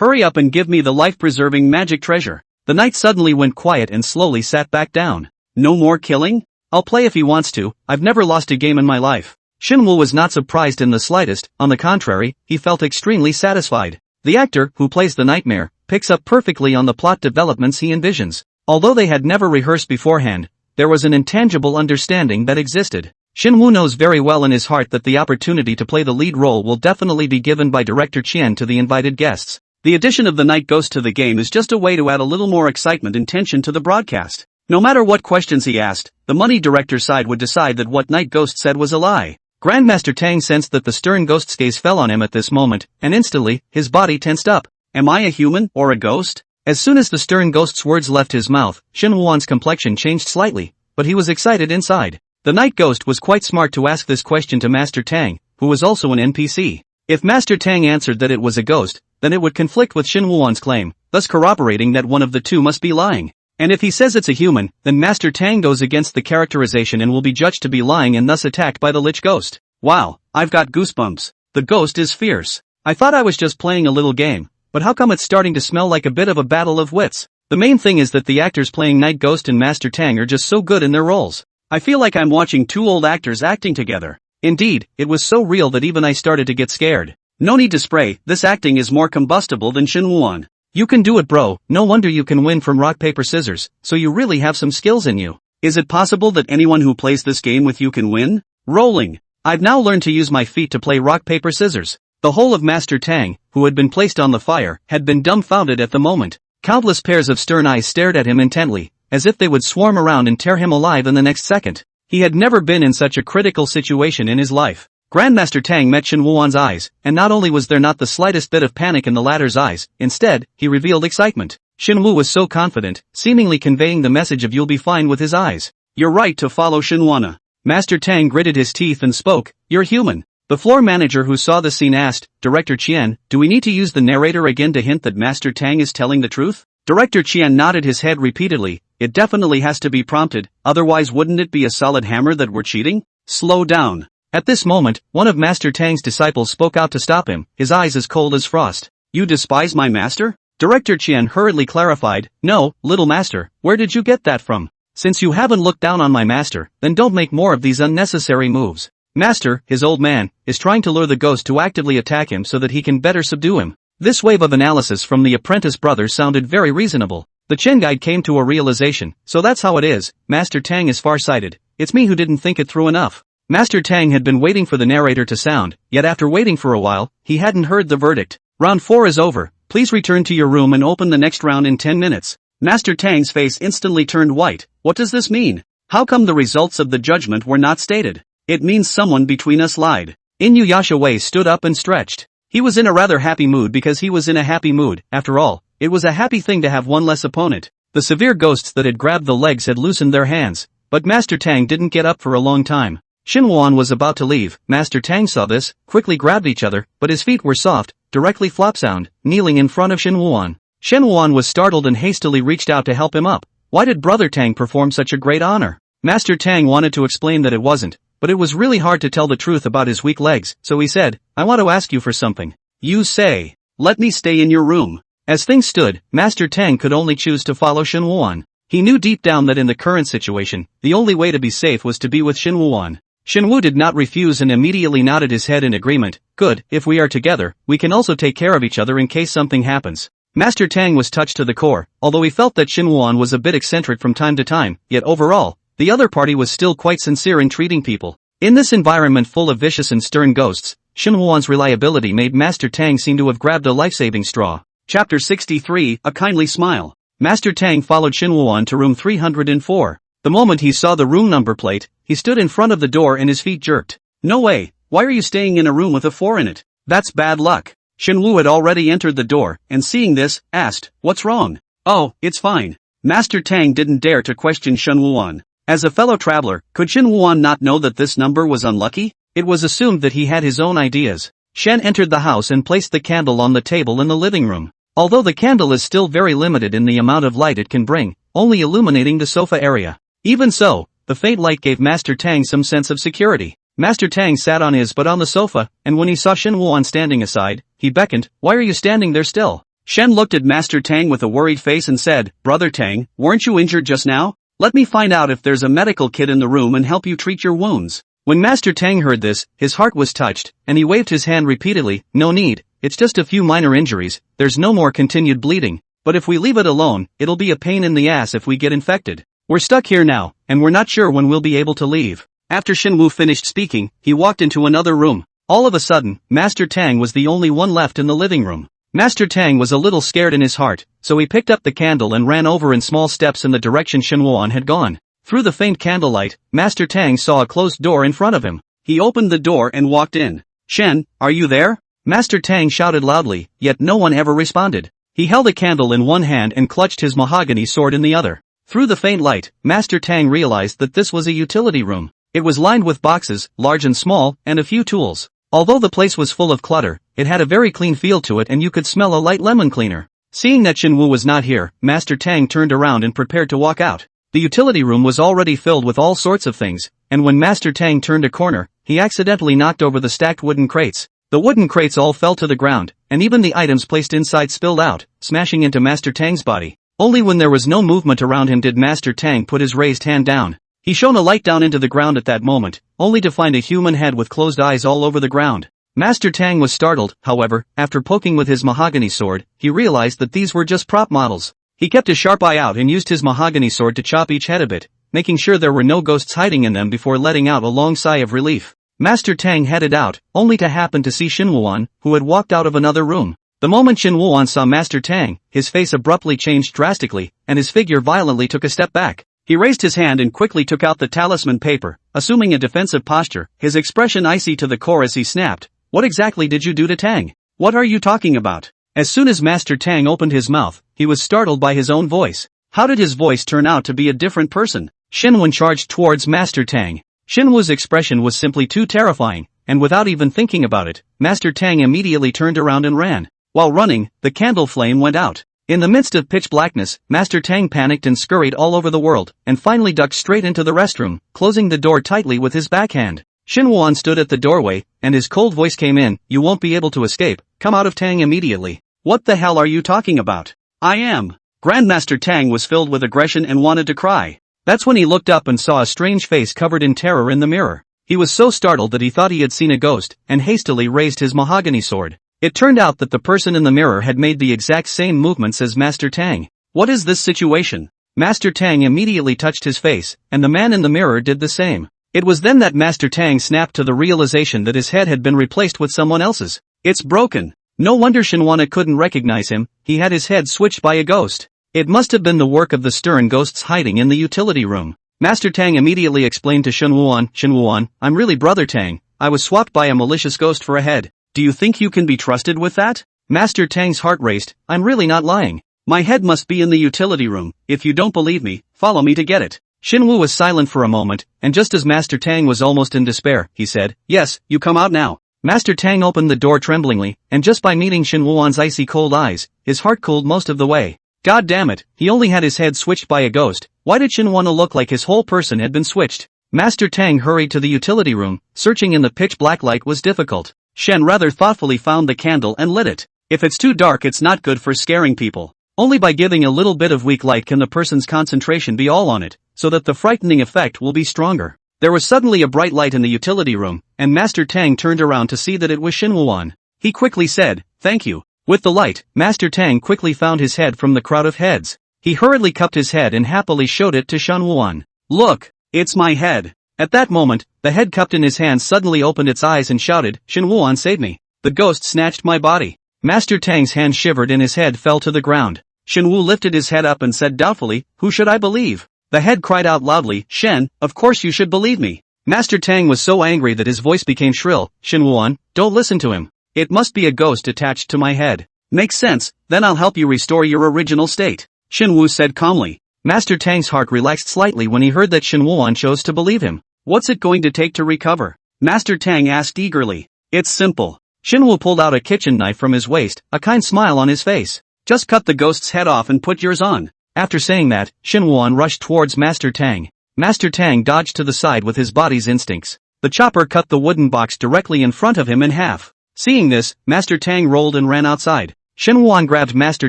Hurry up and give me the life-preserving magic treasure." The knight suddenly went quiet and slowly sat back down. "No more killing? I'll play if he wants to, I've never lost a game in my life." Shin Woo was not surprised in the slightest, on the contrary, he felt extremely satisfied. The actor, who plays the nightmare, picks up perfectly on the plot developments he envisions. Although they had never rehearsed beforehand, there was an intangible understanding that existed. Shin Woo knows very well in his heart that the opportunity to play the lead role will definitely be given by director Chien to the invited guests. The addition of the night ghost to the game is just a way to add a little more excitement and tension to the broadcast. No matter what questions he asked, the money director's side would decide that what night ghost said was a lie. Grandmaster Tang sensed that the stern ghost's gaze fell on him at this moment, and instantly, his body tensed up. "Am I a human, or a ghost?" As soon as the stern ghost's words left his mouth, Shin Woo-won's complexion changed slightly, but he was excited inside. The night ghost was quite smart to ask this question to Master Tang, who was also an NPC. If Master Tang answered that it was a ghost, then it would conflict with Shin Woo-won's claim, thus corroborating that one of the two must be lying. And if he says it's a human, then Master Tang goes against the characterization and will be judged to be lying and thus attacked by the lich ghost. "Wow, I've got goosebumps. The ghost is fierce. I thought I was just playing a little game, but how come it's starting to smell like a bit of a battle of wits?" The main thing is that the actors playing Night Ghost and Master Tang are just so good in their roles. I feel like I'm watching two old actors acting together. Indeed, it was so real that even I started to get scared. No need to spray, this acting is more combustible than Shin Woo-won. "You can do it, bro, no wonder you can win from rock paper scissors, so you really have some skills in you. Is it possible that anyone who plays this game with you can win?" Rolling. I've now learned to use my feet to play rock paper scissors. The whole of Master Tang, who had been placed on the fire, had been dumbfounded at the moment. Countless pairs of stern eyes stared at him intently, as if they would swarm around and tear him alive in the next second. He had never been in such a critical situation in his life. Grandmaster Tang met Shin Woo-won's eyes, and not only was there not the slightest bit of panic in the latter's eyes, instead, he revealed excitement. Shin Woo was so confident, seemingly conveying the message of "you'll be fine" with his eyes. "You're right to follow Shinwana." Master Tang gritted his teeth and spoke, "You're human." The floor manager who saw the scene asked, "Director Chien, do we need to use the narrator again to hint that Master Tang is telling the truth?" Director Chien nodded his head repeatedly. "It definitely has to be prompted, otherwise wouldn't it be a solid hammer that we're cheating?" "Slow down." At this moment, one of Master Tang's disciples spoke out to stop him, his eyes as cold as frost. "You despise my master?" Director Chien hurriedly clarified, "No, little master, where did you get that from? Since you haven't looked down on my master, then don't make more of these unnecessary moves. Master, his old man, is trying to lure the ghost to actively attack him so that he can better subdue him." This wave of analysis from the apprentice brothers sounded very reasonable. The Chen guide came to a realization, so that's how it is, Master Tang is far-sighted, it's me who didn't think it through enough. Master Tang had been waiting for the narrator to sound, yet after waiting for a while, he hadn't heard the verdict. "Round 4 is over, please return to your room and open the next round in 10 minutes. Master Tang's face instantly turned white. What does this mean? How come the results of the judgment were not stated? It means someone between us lied. Inuyasha Wei stood up and stretched. He was in a rather happy mood because he was in a happy mood, after all, it was a happy thing to have one less opponent. The severe ghosts that had grabbed the legs had loosened their hands, but Master Tang didn't get up for a long time. Shin Woo-won was about to leave, Master Tang saw this, quickly grabbed each other, but his feet were soft, directly flop sound, kneeling in front of Shin Woo-won. Shin Woo-won was startled and hastily reached out to help him up. Why did Brother Tang perform such a great honor? Master Tang wanted to explain that it wasn't, but it was really hard to tell the truth about his weak legs, so he said, "I want to ask you for something." "You say, let me stay in your room." As things stood, Master Tang could only choose to follow Shin Woo-won. He knew deep down that in the current situation, the only way to be safe was to be with Shin Woo-won. Shin Woo did not refuse and immediately nodded his head in agreement. "Good, if we are together, we can also take care of each other in case something happens." Master Tang was touched to the core, although he felt that Shin Wuan was a bit eccentric from time to time, yet overall, the other party was still quite sincere in treating people. In this environment full of vicious and stern ghosts, Shin Wuan's reliability made Master Tang seem to have grabbed a life-saving straw. Chapter 63, A Kindly Smile. Master Tang followed Shin Wuan to room 304. The moment he saw the room number plate, he stood in front of the door and his feet jerked. No way, why are you staying in a room with a 4 in it? That's bad luck. Shin Wu had already entered the door, and seeing this, asked, what's wrong? Oh, it's fine. Master Tang didn't dare to question Shin Wuan. As a fellow traveler, could Shin Wuan not know that this number was unlucky? It was assumed that he had his own ideas. Shen entered the house and placed the candle on the table in the living room. Although the candle is still very limited in the amount of light it can bring, only illuminating the sofa area. Even so, the faint light gave Master Tang some sense of security. Master Tang sat on his butt on the sofa, and when he saw Shin Wuan standing aside, he beckoned, why are you standing there still? Shen looked at Master Tang with a worried face and said, Brother Tang, weren't you injured just now? Let me find out if there's a medical kit in the room and help you treat your wounds. When Master Tang heard this, his heart was touched, and he waved his hand repeatedly, no need, it's just a few minor injuries, there's no more continued bleeding, but if we leave it alone, it'll be a pain in the ass if we get infected. We're stuck here now, and we're not sure when we'll be able to leave. After Shin Wu finished speaking, he walked into another room. All of a sudden, Master Tang was the only one left in the living room. Master Tang was a little scared in his heart, so he picked up the candle and ran over in small steps in the direction Shin Wuan had gone. Through the faint candlelight, Master Tang saw a closed door in front of him. He opened the door and walked in. Shen, are you there? Master Tang shouted loudly, yet no one ever responded. He held a candle in one hand and clutched his mahogany sword in the other. Through the faint light, Master Tang realized that this was a utility room. It was lined with boxes, large and small, and a few tools. Although the place was full of clutter, it had a very clean feel to it and you could smell a light lemon cleaner. Seeing that Shin Wu was not here, Master Tang turned around and prepared to walk out. The utility room was already filled with all sorts of things, and when Master Tang turned a corner, he accidentally knocked over the stacked wooden crates. The wooden crates all fell to the ground, and even the items placed inside spilled out, smashing into Master Tang's body. Only when there was no movement around him did Master Tang put his raised hand down. He shone a light down into the ground at that moment, only to find a human head with closed eyes all over the ground. Master Tang was startled, however, after poking with his mahogany sword, he realized that these were just prop models. He kept a sharp eye out and used his mahogany sword to chop each head a bit, making sure there were no ghosts hiding in them before letting out a long sigh of relief. Master Tang headed out, only to happen to see Shin Wuan, who had walked out of another room. The moment Shin Wuan saw Master Tang, his face abruptly changed drastically, and his figure violently took a step back. He raised his hand and quickly took out the talisman paper, assuming a defensive posture, his expression icy to the core as he snapped, "What exactly did you do to Tang? What are you talking about?" As soon as Master Tang opened his mouth, he was startled by his own voice. How did his voice turn out to be a different person? Shin Wu charged towards Master Tang. Shin Wu's expression was simply too terrifying, and without even thinking about it, Master Tang immediately turned around and ran. While running, the candle flame went out. In the midst of pitch blackness, Master Tang panicked and scurried all over the world, and finally ducked straight into the restroom, closing the door tightly with his backhand. Shin Wuan stood at the doorway, and his cold voice came in, "You won't be able to escape, come out of Tang immediately." "What the hell are you talking about? I am." Grandmaster Tang was filled with aggression and wanted to cry. That's when he looked up and saw a strange face covered in terror in the mirror. He was so startled that he thought he had seen a ghost, and hastily raised his mahogany sword. It turned out that the person in the mirror had made the exact same movements as Master Tang. What is this situation? Master Tang immediately touched his face, and the man in the mirror did the same. It was then that Master Tang snapped to the realization that his head had been replaced with someone else's. It's broken. No wonder Shinwana couldn't recognize him, he had his head switched by a ghost. It must have been the work of the stern ghosts hiding in the utility room. Master Tang immediately explained to Shinwuan, "I'm really Brother Tang, I was swapped by a malicious ghost for a head. Do you think you can be trusted with that?" Master Tang's heart raced, "I'm really not lying. My head must be in the utility room, if you don't believe me, follow me to get it." Shinwu was silent for a moment, and just as Master Tang was almost in despair, he said, "Yes, you come out now." Master Tang opened the door tremblingly, and just by meeting Shinwuan's icy cold eyes, his heart cooled most of the way. God damn it, he only had his head switched by a ghost, why did Shinwana look like his whole person had been switched? Master Tang hurried to the utility room, searching in the pitch black light was difficult. Shen rather thoughtfully found the candle and lit it. If it's too dark it's not good for scaring people. Only by giving a little bit of weak light can the person's concentration be all on it, so that the frightening effect will be stronger. There was suddenly a bright light in the utility room, and Master Tang turned around to see that it was Shinwuan. He quickly said, "Thank you, With the light, Master Tang quickly found his head from the crowd of heads. He hurriedly cupped his head and happily showed it to Shen Wuan. Look, it's my head. At that moment, the head cupped in his hand suddenly opened its eyes and shouted, Shen Wuan, save me. The ghost snatched my body. Master Tang's hand shivered and his head fell to the ground. Shen Wu lifted his head up and said doubtfully, who should I believe? The head cried out loudly, Shen, of course you should believe me. Master Tang was so angry that his voice became shrill, Shen Wuan, don't listen to him. It must be a ghost attached to my head. Makes sense, then I'll help you restore your original state. Shen Wu said calmly. Master Tang's heart relaxed slightly when he heard that Shen Wuan chose to believe him. What's it going to take to recover? Master Tang asked eagerly. It's simple. Shen Wu pulled out a kitchen knife from his waist, a kind smile on his face. Just cut the ghost's head off and put yours on. After saying that, Shen Wuan rushed towards Master Tang. Master Tang dodged to the side with his body's instincts. The chopper cut the wooden box directly in front of him in half. Seeing this, Master Tang rolled and ran outside. Shen Wuan grabbed Master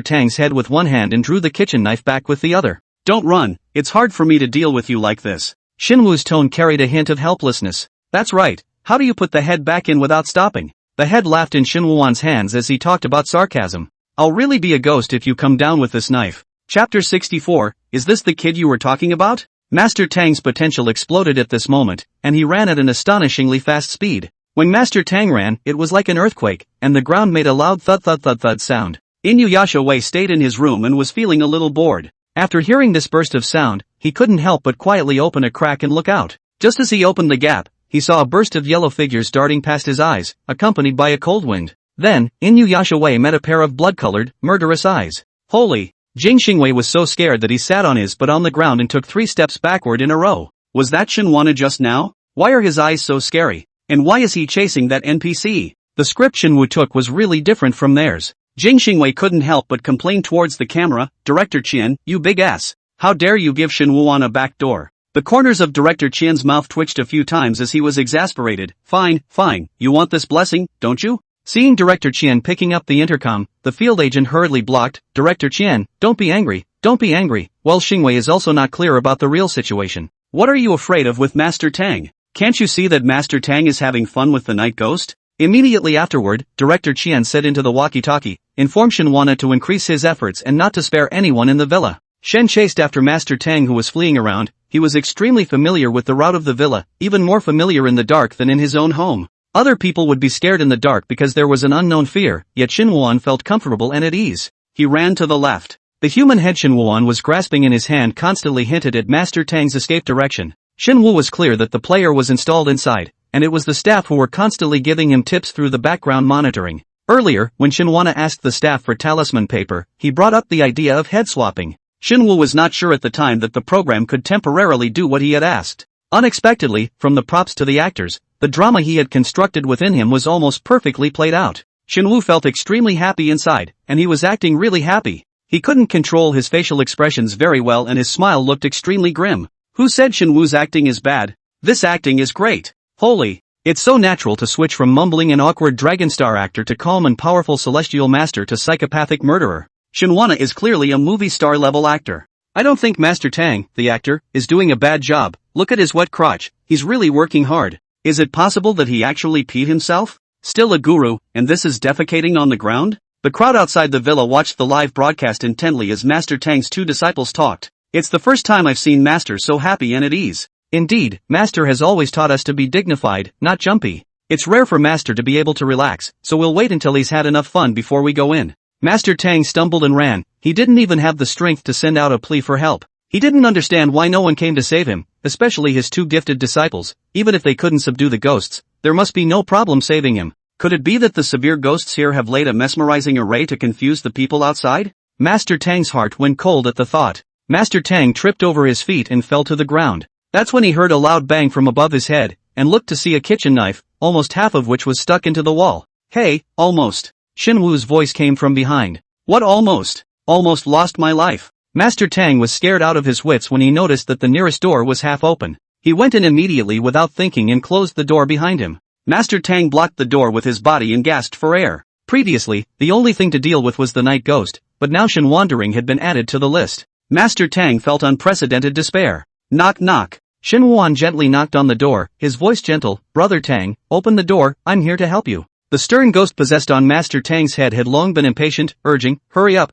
Tang's head with one hand and drew the kitchen knife back with the other. Don't run, it's hard for me to deal with you like this. Shen Wu's tone carried a hint of helplessness. That's right, how do you put the head back in without stopping? The head laughed in Shen Wuan's hands as he talked about sarcasm. I'll really be a ghost if you come down with this knife. Chapter 64, is this the kid you were talking about? Master Tang's potential exploded at this moment, and he ran at an astonishingly fast speed. When Master Tang ran, it was like an earthquake, and the ground made a loud thud sound. Inuyasha Wei stayed in his room and was feeling a little bored. After hearing this burst of sound, he couldn't help but quietly open a crack and look out. Just as he opened the gap, he saw a burst of yellow figures darting past his eyes, accompanied by a cold wind. Then, Inuyasha Wei met a pair of blood-colored, murderous eyes. Holy! Jing Xingwei was so scared that he sat on his butt on the ground and took 3 steps backward in a row. Was that Shinwana just now? Why are his eyes so scary? And why is he chasing that NPC? The script Shinwu took was really different from theirs. Jing Xingwei couldn't help but complain towards the camera, Director Qian, you big ass. How dare you give Shinwuan a back door? The corners of Director Qian's mouth twitched a few times as he was exasperated. Fine, you want this blessing, don't you? Seeing Director Qian picking up the intercom, the field agent hurriedly blocked, Director Qian, don't be angry. Well, Xingwei is also not clear about the real situation. What are you afraid of with Master Tang? Can't you see that Master Tang is having fun with the night ghost? Immediately afterward, Director Qian said into the walkie-talkie, inform Shinwana to increase his efforts and not to spare anyone in the villa. Shen chased after Master Tang who was fleeing around. He was extremely familiar with the route of the villa, even more familiar in the dark than in his own home. Other people would be scared in the dark because there was an unknown fear, yet Shinwuan felt comfortable and at ease. He ran to the left. The human head Shinwuan was grasping in his hand constantly hinted at Master Tang's escape direction. Shinwu was clear that the player was installed inside, and it was the staff who were constantly giving him tips through the background monitoring. Earlier, when Shinwana asked the staff for talisman paper, he brought up the idea of head swapping. Shinwu was not sure at the time that the program could temporarily do what he had asked. Unexpectedly, from the props to the actors, the drama he had constructed within him was almost perfectly played out. Shinwu felt extremely happy inside, and he was acting really happy. He couldn't control his facial expressions very well and his smile looked extremely grim. Who said Shinwu's acting is bad? This acting is great. Holy! It's so natural to switch from mumbling and awkward Dragonstar actor to calm and powerful celestial master to psychopathic murderer. Shinwana is clearly a movie star level actor. I don't think Master Tang, the actor, is doing a bad job. Look at his wet crotch, he's really working hard. Is it possible that he actually peed himself? Still a guru, and this is defecating on the ground? The crowd outside the villa watched the live broadcast intently as Master Tang's 2 disciples talked. It's the first time I've seen Master so happy and at ease. Indeed, Master has always taught us to be dignified, not jumpy. It's rare for Master to be able to relax, so we'll wait until he's had enough fun before we go in. Master Tang stumbled and ran. He didn't even have the strength to send out a plea for help. He didn't understand why no one came to save him, especially his 2 gifted disciples. Even if they couldn't subdue the ghosts, there must be no problem saving him. Could it be that the severe ghosts here have laid a mesmerizing array to confuse the people outside? Master Tang's heart went cold at the thought. Master Tang tripped over his feet and fell to the ground. That's when he heard a loud bang from above his head, and looked to see a kitchen knife, almost half of which was stuck into the wall. Hey, almost. Shinwu's voice came from behind. What almost? Almost lost my life. Master Tang was scared out of his wits when he noticed that the nearest door was half open. He went in immediately without thinking and closed the door behind him. Master Tang blocked the door with his body and gasped for air. Previously, the only thing to deal with was the night ghost, but now Shin Wandering had been added to the list. Master Tang felt unprecedented despair. Knock knock. Shin Wuan gently knocked on the door, his voice gentle. Brother Tang, open the door, I'm here to help you. The stern ghost possessed on Master Tang's head had long been impatient, urging, hurry up,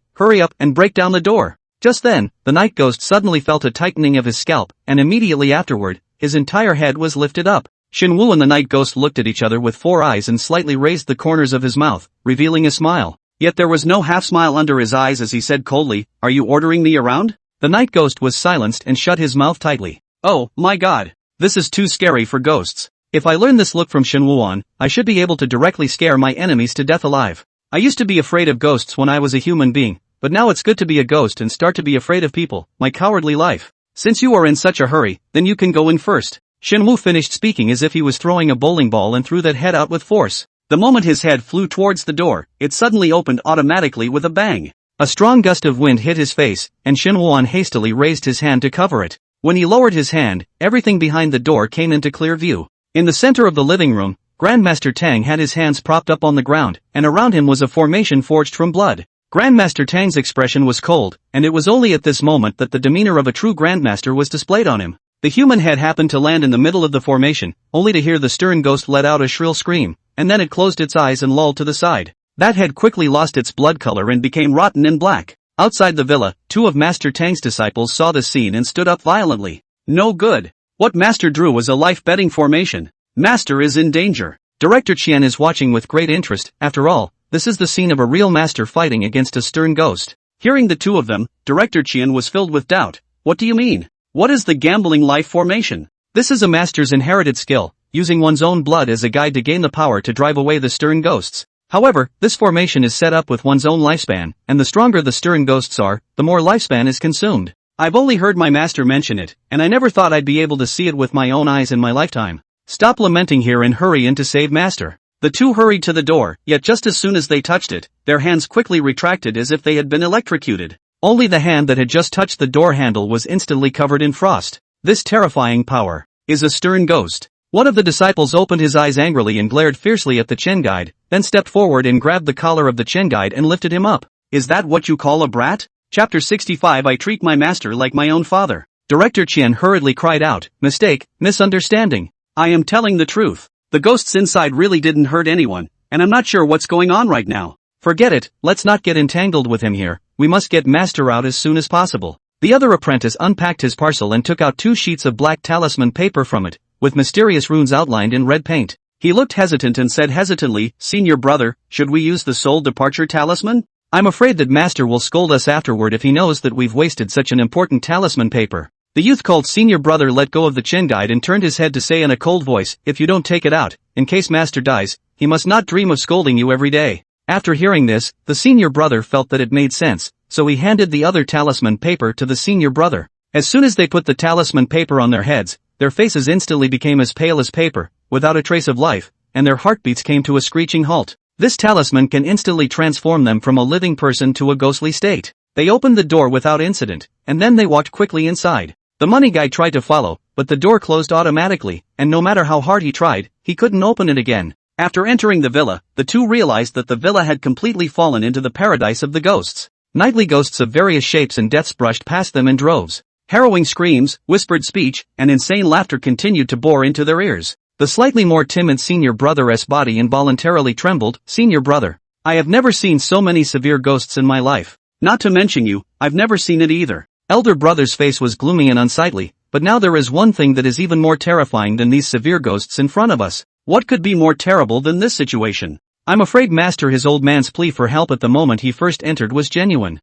and break down the door. Just then, the night ghost suddenly felt a tightening of his scalp, and immediately afterward, his entire head was lifted up. Shinwoo and the night ghost looked at each other with 4 eyes and slightly raised the corners of his mouth, revealing a smile. Yet there was no half-smile under his eyes as he said coldly, "Are you ordering me around?" The night ghost was silenced and shut his mouth tightly. Oh, my god. This is too scary for ghosts. If I learn this look from Shinwoo, I should be able to directly scare my enemies to death alive. I used to be afraid of ghosts when I was a human being, but now it's good to be a ghost and start to be afraid of people, my cowardly life. Since you are in such a hurry, then you can go in first. Shinwoo finished speaking as if he was throwing a bowling ball and threw that head out with force. The moment his head flew towards the door, it suddenly opened automatically with a bang. A strong gust of wind hit his face, and Shinwoo hastily raised his hand to cover it. When he lowered his hand, everything behind the door came into clear view. In the center of the living room, Grandmaster Tang had his hands propped up on the ground, and around him was a formation forged from blood. Grandmaster Tang's expression was cold, and it was only at this moment that the demeanor of a true Grandmaster was displayed on him. The human head happened to land in the middle of the formation, only to hear the stern ghost let out a shrill scream, and then it closed its eyes and lolled to the side. That head quickly lost its blood color and became rotten and black. Outside the villa, 2 of Master Tang's disciples saw the scene and stood up violently. No good. What Master drew was a life-betting formation. Master is in danger. Director Qian is watching with great interest. After all, this is the scene of a real master fighting against a stern ghost. Hearing the 2 of them, Director Qian was filled with doubt. What do you mean? What is the gambling life formation? This is a master's inherited skill, using one's own blood as a guide to gain the power to drive away the stern ghosts. However, this formation is set up with one's own lifespan, and the stronger the stern ghosts are, the more lifespan is consumed. I've only heard my master mention it, and I never thought I'd be able to see it with my own eyes in my lifetime. Stop lamenting here and hurry in to save master. The 2 hurried to the door, yet just as soon as they touched it, their hands quickly retracted as if they had been electrocuted. Only the hand that had just touched the door handle was instantly covered in frost. This terrifying power is a stern ghost. One of the disciples opened his eyes angrily and glared fiercely at the Chen guide, then stepped forward and grabbed the collar of the Chen guide and lifted him up. Is that what you call a brat? Chapter 65 I treat my master like my own father. Director Qian hurriedly cried out, mistake, misunderstanding. I am telling the truth. The ghosts inside really didn't hurt anyone, and I'm not sure what's going on right now. Forget it, let's not get entangled with him here. We must get master out as soon as possible. The other apprentice unpacked his parcel and took out 2 sheets of black talisman paper from it, with mysterious runes outlined in red paint. He looked hesitant and said hesitantly, Senior brother, should we use the soul departure talisman? I'm afraid that master will scold us afterward if he knows that we've wasted such an important talisman paper. The youth called Senior brother let go of the Chen guide and turned his head to say in a cold voice, if you don't take it out, in case master dies, he must not dream of scolding you every day. After hearing this, the senior brother felt that it made sense, so he handed the other talisman paper to the senior brother. As soon as they put the talisman paper on their heads, their faces instantly became as pale as paper, without a trace of life, and their heartbeats came to a screeching halt. This talisman can instantly transform them from a living person to a ghostly state. They opened the door without incident, and then they walked quickly inside. The money guy tried to follow, but the door closed automatically, and no matter how hard he tried, he couldn't open it again. After entering the villa, the 2 realized that the villa had completely fallen into the paradise of the ghosts. Nightly ghosts of various shapes and deaths brushed past them in droves. Harrowing screams, whispered speech, and insane laughter continued to bore into their ears. The slightly more timid senior brother's body involuntarily trembled. Senior brother, I have never seen so many severe ghosts in my life. Not to mention you, I've never seen it either. Elder brother's face was gloomy and unsightly, but now there is one thing that is even more terrifying than these severe ghosts in front of us. What could be more terrible than this situation? I'm afraid master his old man's plea for help at the moment he first entered was genuine.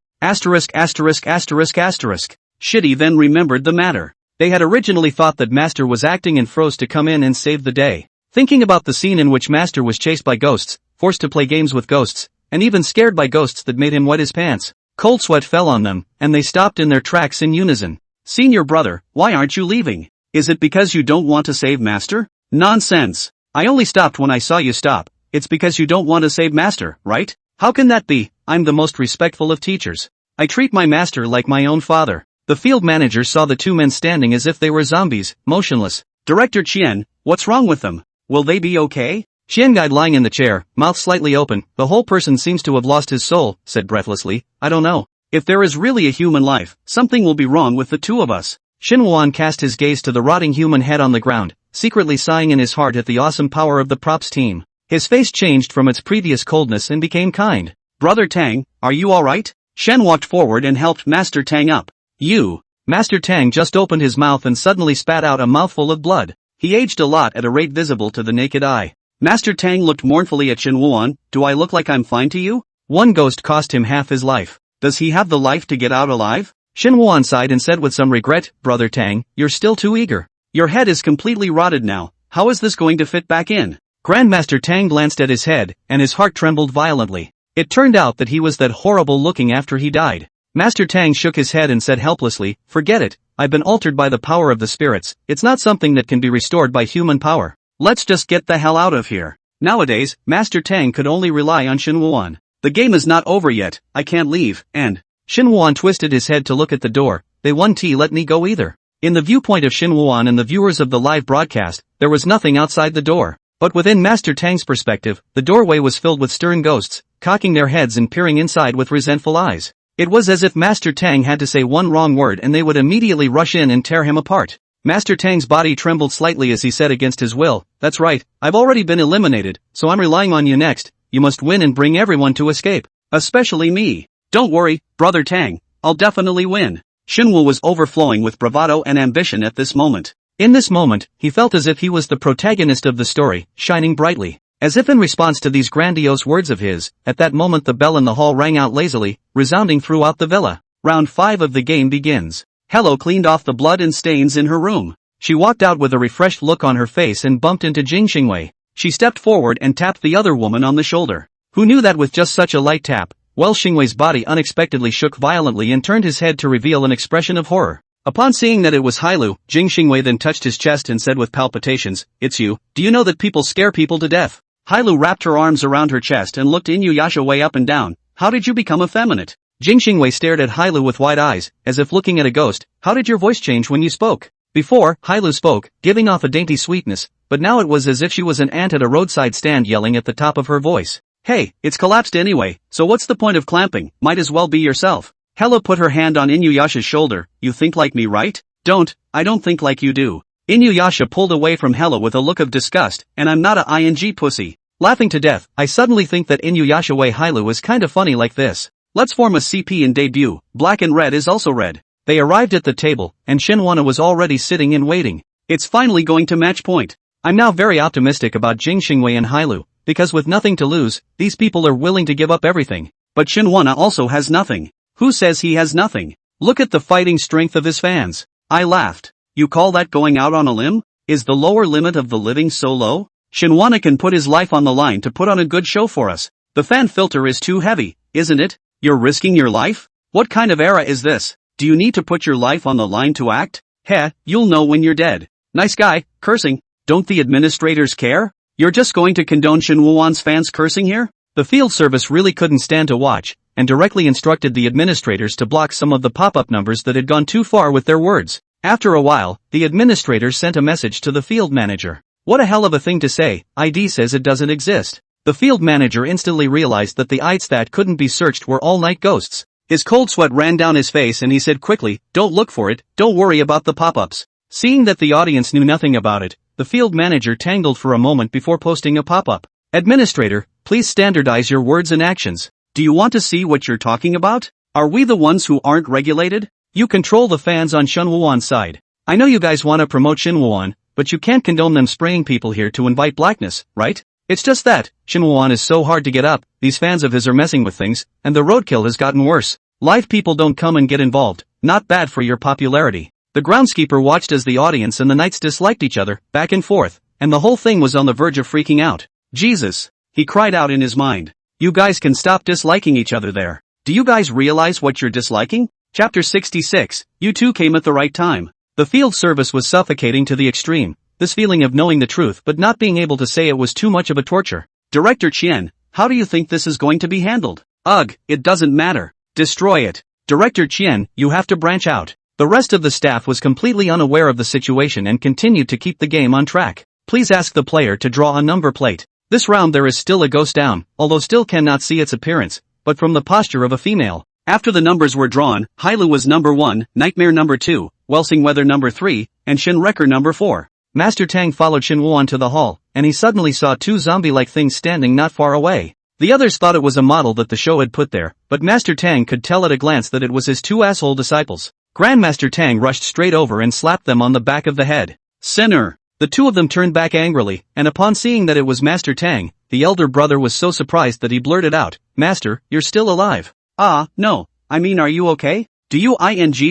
Shitty then remembered the matter. They had originally thought that master was acting and froze to come in and save the day. Thinking about the scene in which master was chased by ghosts, forced to play games with ghosts, and even scared by ghosts that made him wet his pants, cold sweat fell on them, and they stopped in their tracks in unison. Senior brother, why aren't you leaving? Is it because you don't want to save master? Nonsense. I only stopped when I saw you stop. It's because you don't want to save master, right? How can that be? I'm the most respectful of teachers. I treat my master like my own father. The field manager saw the 2 men standing as if they were zombies, motionless. Director Qian, what's wrong with them? Will they be okay? Qian guide lying in the chair, mouth slightly open, the whole person seems to have lost his soul, said breathlessly, I don't know. If there is really a human life, something will be wrong with the 2 of us. Shinwoo cast his gaze to the rotting human head on the ground, secretly sighing in his heart at the awesome power of the props team. His face changed from its previous coldness and became kind. Brother Tang, are you alright? Shen walked forward and helped Master Tang up. You. Master Tang just opened his mouth and suddenly spat out a mouthful of blood. He aged a lot at a rate visible to the naked eye. Master Tang looked mournfully at Shen Wuan. Do I look like I'm fine to you? One ghost cost him half his life. Does he have the life to get out alive? Shen Wuan sighed and said with some regret, Brother Tang, you're still too eager. Your head is completely rotted now. How is this going to fit back in? Grandmaster Tang glanced at his head, and his heart trembled violently. It turned out that he was that horrible looking after he died. Master Tang shook his head and said helplessly, forget it, I've been altered by the power of the spirits, it's not something that can be restored by human power. Let's just get the hell out of here. Nowadays, Master Tang could only rely on Shen Wuan. The game is not over yet, I can't leave, and... Shen Wuan twisted his head to look at the door. They won't let me go either. In the viewpoint of Shen Wuan and the viewers of the live broadcast, there was nothing outside the door. But within Master Tang's perspective, the doorway was filled with stern ghosts, cocking their heads and peering inside with resentful eyes. It was as if Master Tang had to say one wrong word and they would immediately rush in and tear him apart. Master Tang's body trembled slightly as he said against his will, that's right, I've already been eliminated, so I'm relying on you next. You must win and bring everyone to escape. Especially me. Don't worry, Brother Tang, I'll definitely win. Shenwu was overflowing with bravado and ambition at this moment. In this moment, he felt as if he was the protagonist of the story, shining brightly. As if in response to these grandiose words of his, at that moment the bell in the hall rang out lazily, resounding throughout the villa. Round 5 of the game begins. Hello cleaned off the blood and stains in her room. She walked out with a refreshed look on her face and bumped into Jing Xingwei. She stepped forward and tapped the other woman on the shoulder. Who knew that with just such a light tap, Xingwei's body unexpectedly shook violently and turned his head to reveal an expression of horror. Upon seeing that it was Hailu, Jing Xingwei then touched his chest and said with palpitations, it's you, do you know that people scare people to death? Hailu wrapped her arms around her chest and looked Inuyasha way up and down. How did you become effeminate? Jing Xingwei stared at Hailu with wide eyes, as if looking at a ghost. How did your voice change when you spoke? Before, Hailu spoke, giving off a dainty sweetness, but now it was as if she was an ant at a roadside stand yelling at the top of her voice. Hey, it's collapsed anyway, so what's the point of clamping? Might as well be yourself. Hella put her hand on Inuyasha's shoulder. You think like me, right? I don't think like you do. Inuyasha pulled away from Hella with a look of disgust, and I'm not a ing pussy. Laughing to death, I suddenly think that Inuyasha way Hailu is kinda funny like this. Let's form a CP and debut. Black and red is also red. They arrived at the table, and Shinwana was already sitting and waiting. It's finally going to match point. I'm now very optimistic about Jing Xingwei and Hailu, because with nothing to lose, these people are willing to give up everything. But Shinwana also has nothing. Who says he has nothing? Look at the fighting strength of his fans. I laughed. You call that going out on a limb? Is the lower limit of the living so low? Shinwana can put his life on the line to put on a good show for us. The fan filter is too heavy, isn't it? You're risking your life? What kind of era is this? Do you need to put your life on the line to act? Heh, you'll know when you're dead. Nice guy, cursing. Don't the administrators care? You're just going to condone Shinwuan's fans cursing here? The field service really couldn't stand to watch, and directly instructed the administrators to block some of the pop-up numbers that had gone too far with their words. After a while, the administrators sent a message to the field manager. What a hell of a thing to say, ID says it doesn't exist. The field manager instantly realized that the ites that couldn't be searched were all night ghosts. His cold sweat ran down his face and he said quickly, don't look for it, don't worry about the pop-ups. Seeing that the audience knew nothing about it, the field manager tangled for a moment before posting a pop-up. Administrator, please standardize your words and actions. Do you want to see what you're talking about? Are we the ones who aren't regulated? You control the fans on Shinwuan's side. I know you guys want to promote Shinwuan, but you can't condone them spraying people here to invite blackness, right? It's just that, Shinwuan is so hard to get up, these fans of his are messing with things, and the roadkill has gotten worse. Live people don't come and get involved, not bad for your popularity. The groundskeeper watched as the audience and the knights disliked each other, back and forth, and the whole thing was on the verge of freaking out. Jesus! He cried out in his mind. You guys can stop disliking each other there. Do you guys realize what you're disliking? Chapter 66, you two came at the right time. The field service was suffocating to the extreme, this feeling of knowing the truth but not being able to say it was too much of a torture. Director Chien, how do you think this is going to be handled? Ugh, it doesn't matter. Destroy it. Director Chien, you have to branch out. The rest of the staff was completely unaware of the situation and continued to keep the game on track. Please ask the player to draw a number plate. This round there is still a ghost down, although still cannot see its appearance, but from the posture of a female. After the numbers were drawn, Hailu was number 1, Nightmare number 2, Welsing Weather number 3, and Shinrecker number 4. Master Tang followed Shinwuan to the hall, and he suddenly saw two zombie-like things standing not far away. The others thought it was a model that the show had put there, but Master Tang could tell at a glance that it was his two asshole disciples. Grandmaster Tang rushed straight over and slapped them on the back of the head. Sinner! The two of them turned back angrily, and upon seeing that it was Master Tang, the elder brother was so surprised that he blurted out, "Master, you're still alive." "Ah, no, I mean, are you okay? Do you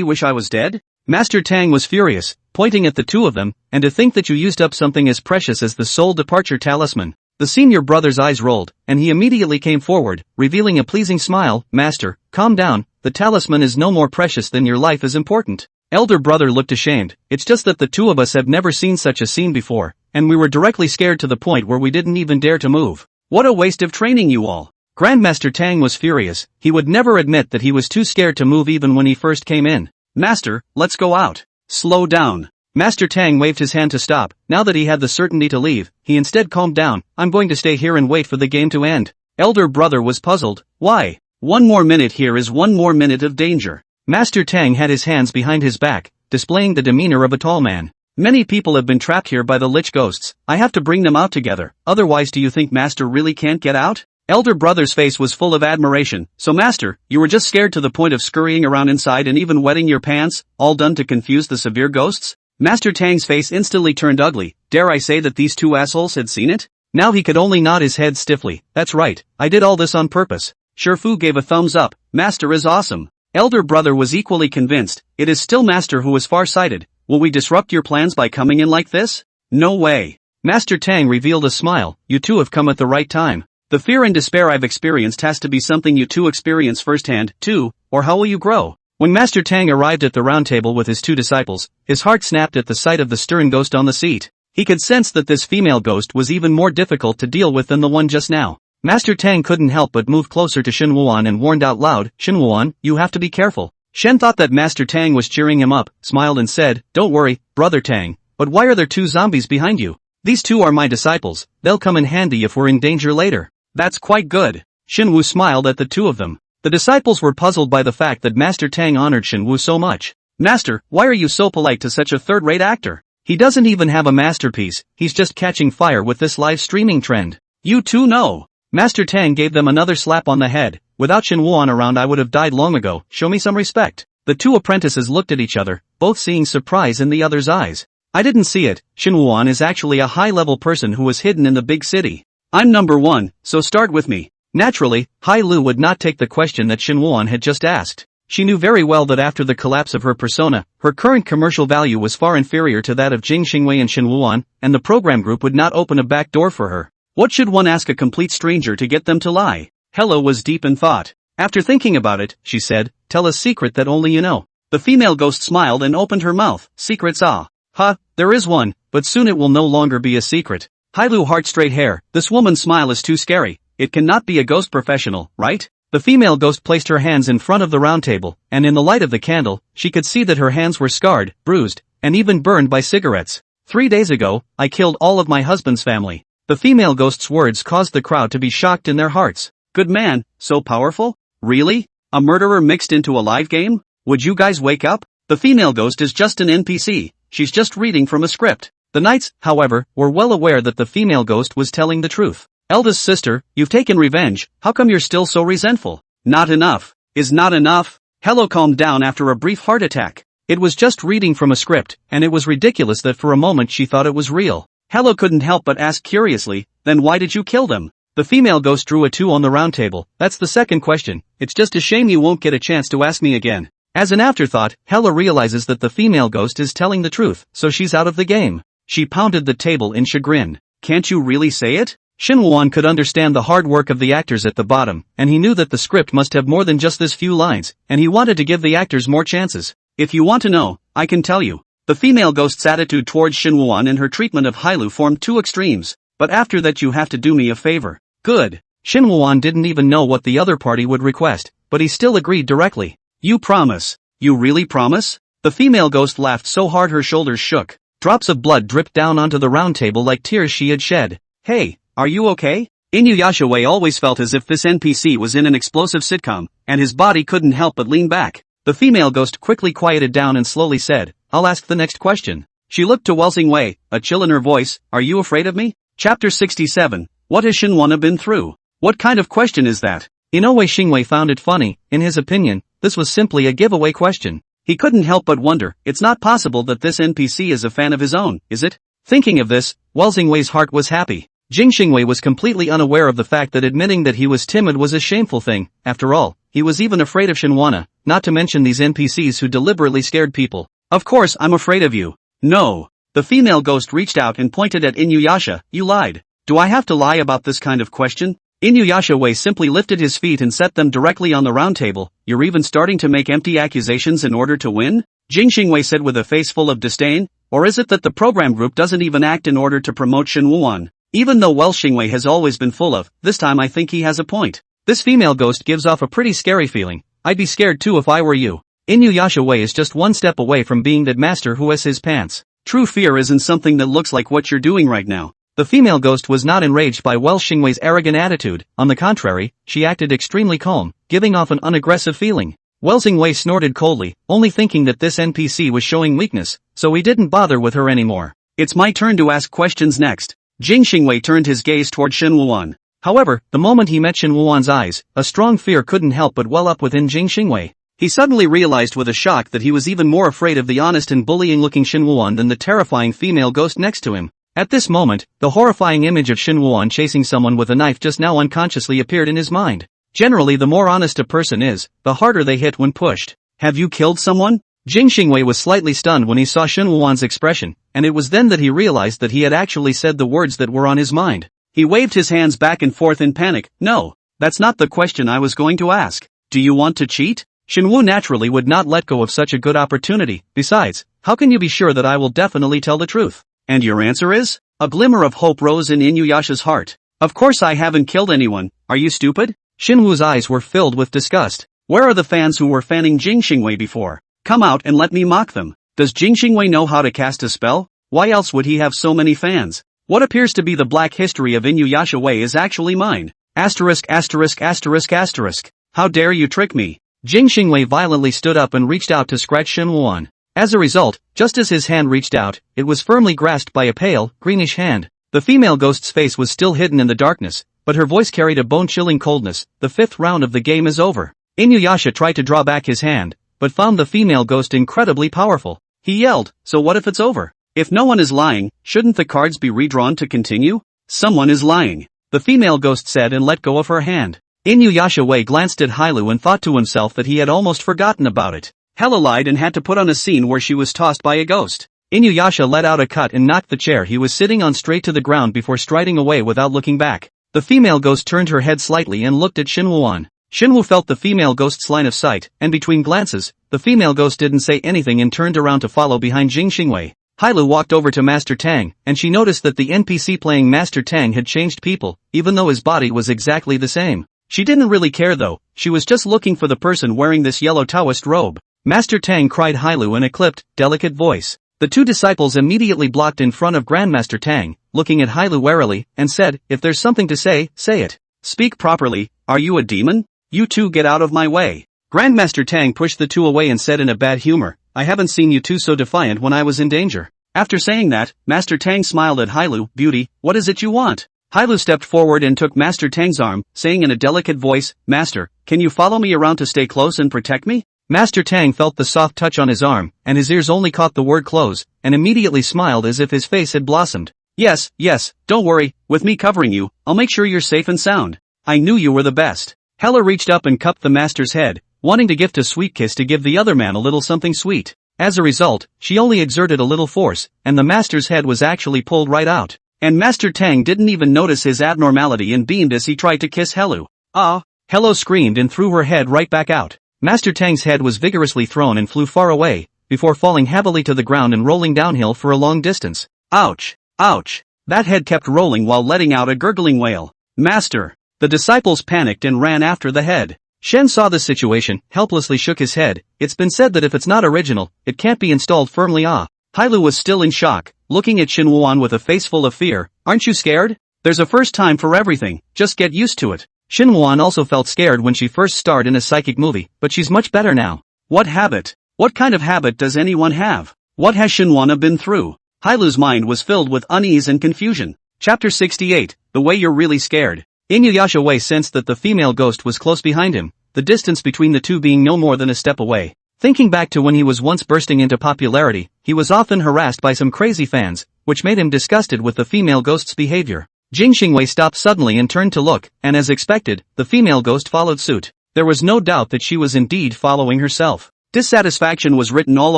wish I was dead?" Master Tang was furious, pointing at the two of them, "and to think that you used up something as precious as the soul departure talisman." The senior brother's eyes rolled, and he immediately came forward, revealing a pleasing smile. "Master, calm down, the talisman is no more precious than your life is important." Elder brother looked ashamed. "It's just that the two of us have never seen such a scene before, and we were directly scared to the point where we didn't even dare to move. What a waste of training you all." Grandmaster Tang was furious. He would never admit that he was too scared to move even when he first came in. "Master, let's go out." "Slow down." Master Tang waved his hand to stop. Now that he had the certainty to leave, he instead calmed down. "I'm going to stay here and wait for the game to end." Elder brother was puzzled. "Why? One more minute here is one more minute of danger." Master Tang had his hands behind his back, displaying the demeanor of a tall man. "Many people have been trapped here by the lich ghosts. I have to bring them out together, otherwise do you think Master really can't get out?" Elder brother's face was full of admiration. "So Master, you were just scared to the point of scurrying around inside and even wetting your pants, all done to confuse the severe ghosts?" Master Tang's face instantly turned ugly. Dare I say that these two assholes had seen it? Now he could only nod his head stiffly. "That's right, I did all this on purpose." Shifu gave a thumbs up. "Master is awesome." Elder brother was equally convinced. "It is still Master who is far-sighted. Will we disrupt your plans by coming in like this?" "No way." Master Tang revealed a smile. "You two have come at the right time. The fear and despair I've experienced has to be something you two experience firsthand, too, or how will you grow?" When Master Tang arrived at the round table with his two disciples, his heart snapped at the sight of the stern ghost on the seat. He could sense that this female ghost was even more difficult to deal with than the one just now. Master Tang couldn't help but move closer to Shen Wuan and warned out loud, "Shen Wuan, you have to be careful." Shen thought that Master Tang was cheering him up, smiled and said, "Don't worry, Brother Tang, but why are there two zombies behind you? These two are my disciples, they'll come in handy if we're in danger later." "That's quite good." Shen Wu smiled at the two of them. The disciples were puzzled by the fact that Master Tang honored Shen Wu so much. "Master, why are you so polite to such a third-rate actor? He doesn't even have a masterpiece, he's just catching fire with this live streaming trend. You two know." Master Tang gave them another slap on the head. "Without Shen Wuan around I would have died long ago, show me some respect." The two apprentices looked at each other, both seeing surprise in the other's eyes. "I didn't see it, Shen Wuan is actually a high-level person who was hidden in the big city. I'm number one, so start with me." Naturally, Hai Lu would not take the question that Shen Wuan had just asked. She knew very well that after the collapse of her persona, her current commercial value was far inferior to that of Jing Xingwei and Shen Wuan, and the program group would not open a back door for her. What should one ask a complete stranger to get them to lie? Hella was deep in thought. After thinking about it, she said, "Tell a secret that only you know." The female ghost smiled and opened her mouth. "Secrets ah. Ha, there is one, but soon it will no longer be a secret." Hailu heart straight hair. This woman's smile is too scary. It cannot be a ghost professional, right? The female ghost placed her hands in front of the round table, and in the light of the candle, she could see that her hands were scarred, bruised, and even burned by cigarettes. 3 days ago, I killed all of my husband's family. The female ghost's words caused the crowd to be shocked in their hearts. Good man, so powerful? Really? A murderer mixed into a live game? Would you guys wake up? The female ghost is just an NPC, she's just reading from a script. The knights, however, were well aware that the female ghost was telling the truth. Eldest sister, you've taken revenge, how come you're still so resentful? Not enough. Is not enough? Hello calmed down after a brief heart attack. It was just reading from a script, and it was ridiculous that for a moment she thought it was real. Hello couldn't help but ask curiously, then why did you kill them? The female ghost drew a 2 on the round table. That's the second question. It's just a shame you won't get a chance to ask me again. As an afterthought, Hella realizes that the female ghost is telling the truth, so she's out of the game. She pounded the table in chagrin. Can't you really say it? Shen Wuan could understand the hard work of the actors at the bottom, and he knew that the script must have more than just this few lines, and he wanted to give the actors more chances. If you want to know, I can tell you. The female ghost's attitude towards Shen Wuan and her treatment of Hailu formed 2 extremes, but after that you have to do me a favor. Good. Shen Wuan didn't even know what the other party would request, but he still agreed directly. You promise? You really promise? The female ghost laughed so hard her shoulders shook. Drops of blood dripped down onto the round table like tears she had shed. Hey, are you okay? Inuyasha Wei always felt as if this NPC was in an explosive sitcom, and his body couldn't help but lean back. The female ghost quickly quieted down and slowly said, I'll ask the next question. She looked to Welsing Wei, a chill in her voice, are you afraid of me? Chapter 67. What has Shinwana been through? What kind of question is that? Inoue Shingwei found it funny. In his opinion, this was simply a giveaway question. He couldn't help but wonder, it's not possible that this NPC is a fan of his own, is it? Thinking of this, Welxingwei's heart was happy. Jing Xingwei was completely unaware of the fact that admitting that he was timid was a shameful thing. After all, he was even afraid of Shinwana, not to mention these NPCs who deliberately scared people. Of course I'm afraid of you. No. The female ghost reached out and pointed at Inuyasha. You lied. Do I have to lie about this kind of question? Inuyasha Wei simply lifted his feet and set them directly on the round table. You're even starting to make empty accusations in order to win? Jing Xingwei said with a face full of disdain. Or is it that the program group doesn't even act in order to promote Shinwuan? Even though Welxingwei has always been full of, this time I think he has a point. This female ghost gives off a pretty scary feeling. I'd be scared too if I were you. Inuyasha Wei is just one step away from being that master who has his pants. True fear isn't something that looks like what you're doing right now. The female ghost was not enraged by Welxingwei's arrogant attitude. On the contrary, she acted extremely calm, giving off an unaggressive feeling. Welxingwei snorted coldly, only thinking that this NPC was showing weakness, so he didn't bother with her anymore. It's my turn to ask questions next. Jing Xingwei turned his gaze toward Shinwuan. However, the moment he met Shinwuan's eyes, a strong fear couldn't help but well up within Jing Xingwei. He suddenly realized with a shock that he was even more afraid of the honest and bullying-looking Shinwuan than the terrifying female ghost next to him. At this moment, the horrifying image of Shinwuan chasing someone with a knife just now unconsciously appeared in his mind. Generally, the more honest a person is, the harder they hit when pushed. Have you killed someone? Jing Xingwei was slightly stunned when he saw Shinwuan's expression, and it was then that he realized that he had actually said the words that were on his mind. He waved his hands back and forth in panic. No, that's not the question I was going to ask. Do you want to cheat? Shinwu naturally would not let go of such a good opportunity. Besides, how can you be sure that I will definitely tell the truth? And your answer is? A glimmer of hope rose in Inuyasha's heart. Of course I haven't killed anyone. Are you stupid? Shinwu's eyes were filled with disgust. Where are the fans who were fanning Jing Xingwei before? Come out and let me mock them. Does Jing Xingwei know how to cast a spell? Why else would he have so many fans? What appears to be the black history of Inuyasha Wei is actually mine. Asterisk asterisk asterisk asterisk. How dare you trick me? Jing Xingwei violently stood up and reached out to scratch Shinwuan. As a result, just as his hand reached out, it was firmly grasped by a pale, greenish hand. The female ghost's face was still hidden in the darkness, but her voice carried a bone-chilling coldness. The fifth round of the game is over. Inuyasha tried to draw back his hand, but found the female ghost incredibly powerful. He yelled, so what if it's over? If no one is lying, shouldn't the cards be redrawn to continue? Someone is lying, the female ghost said and let go of her hand. Inuyasha Wei glanced at Hailu and thought to himself that he had almost forgotten about it. Hella lied and had to put on a scene where she was tossed by a ghost. Inuyasha let out a cut and knocked the chair he was sitting on straight to the ground before striding away without looking back. The female ghost turned her head slightly and looked at Shinwuan. Shinwu felt the female ghost's line of sight, and between glances, the female ghost didn't say anything and turned around to follow behind Jing Xingwei. Hailu walked over to Master Tang, and she noticed that the NPC playing Master Tang had changed people, even though his body was exactly the same. She didn't really care though, she was just looking for the person wearing this yellow Taoist robe. Master Tang cried Hailu in a clipped, delicate voice. The two disciples immediately blocked in front of Grandmaster Tang, looking at Hailu warily, and said, if there's something to say, say it. Speak properly, are you a demon? You two get out of my way. Grandmaster Tang pushed the two away and said in a bad humor, I haven't seen you two so defiant when I was in danger. After saying that, Master Tang smiled at Hailu, beauty, what is it you want? Hailu stepped forward and took Master Tang's arm, saying in a delicate voice, Master, can you follow me around to stay close and protect me? Master Tang felt the soft touch on his arm, and his ears only caught the word close, and immediately smiled as if his face had blossomed. Yes, don't worry, with me covering you, I'll make sure you're safe and sound. I knew you were the best. Hella reached up and cupped the master's head, wanting to gift a sweet kiss to give the other man a little something sweet. As a result, she only exerted a little force, and the master's head was actually pulled right out. And Master Tang didn't even notice his abnormality and beamed as he tried to kiss Helu. Ah! Helu screamed and threw her head right back out. Master Tang's head was vigorously thrown and flew far away, before falling heavily to the ground and rolling downhill for a long distance. Ouch! Ouch! That head kept rolling while letting out a gurgling wail. Master! The disciples panicked and ran after the head. Shen saw the situation, helplessly shook his head. It's been said that if it's not original, it can't be installed firmly. Hailu was still in shock, looking at Shinwuan with a face full of fear. Aren't you scared? There's a first time for everything, just get used to it. Shinwuan also felt scared when she first starred in a psychic movie, but she's much better now. What habit? What kind of habit does anyone have? What has Shinwana been through? Hailu's mind was filled with unease and confusion. Chapter 68, The Way You're Really Scared. Inuyasha Wei sensed that the female ghost was close behind him, the distance between the two being no more than a step away. Thinking back to when he was once bursting into popularity, he was often harassed by some crazy fans, which made him disgusted with the female ghost's behavior. Jing Xingwei stopped suddenly and turned to look, and as expected, the female ghost followed suit. There was no doubt that she was indeed following herself. Dissatisfaction was written all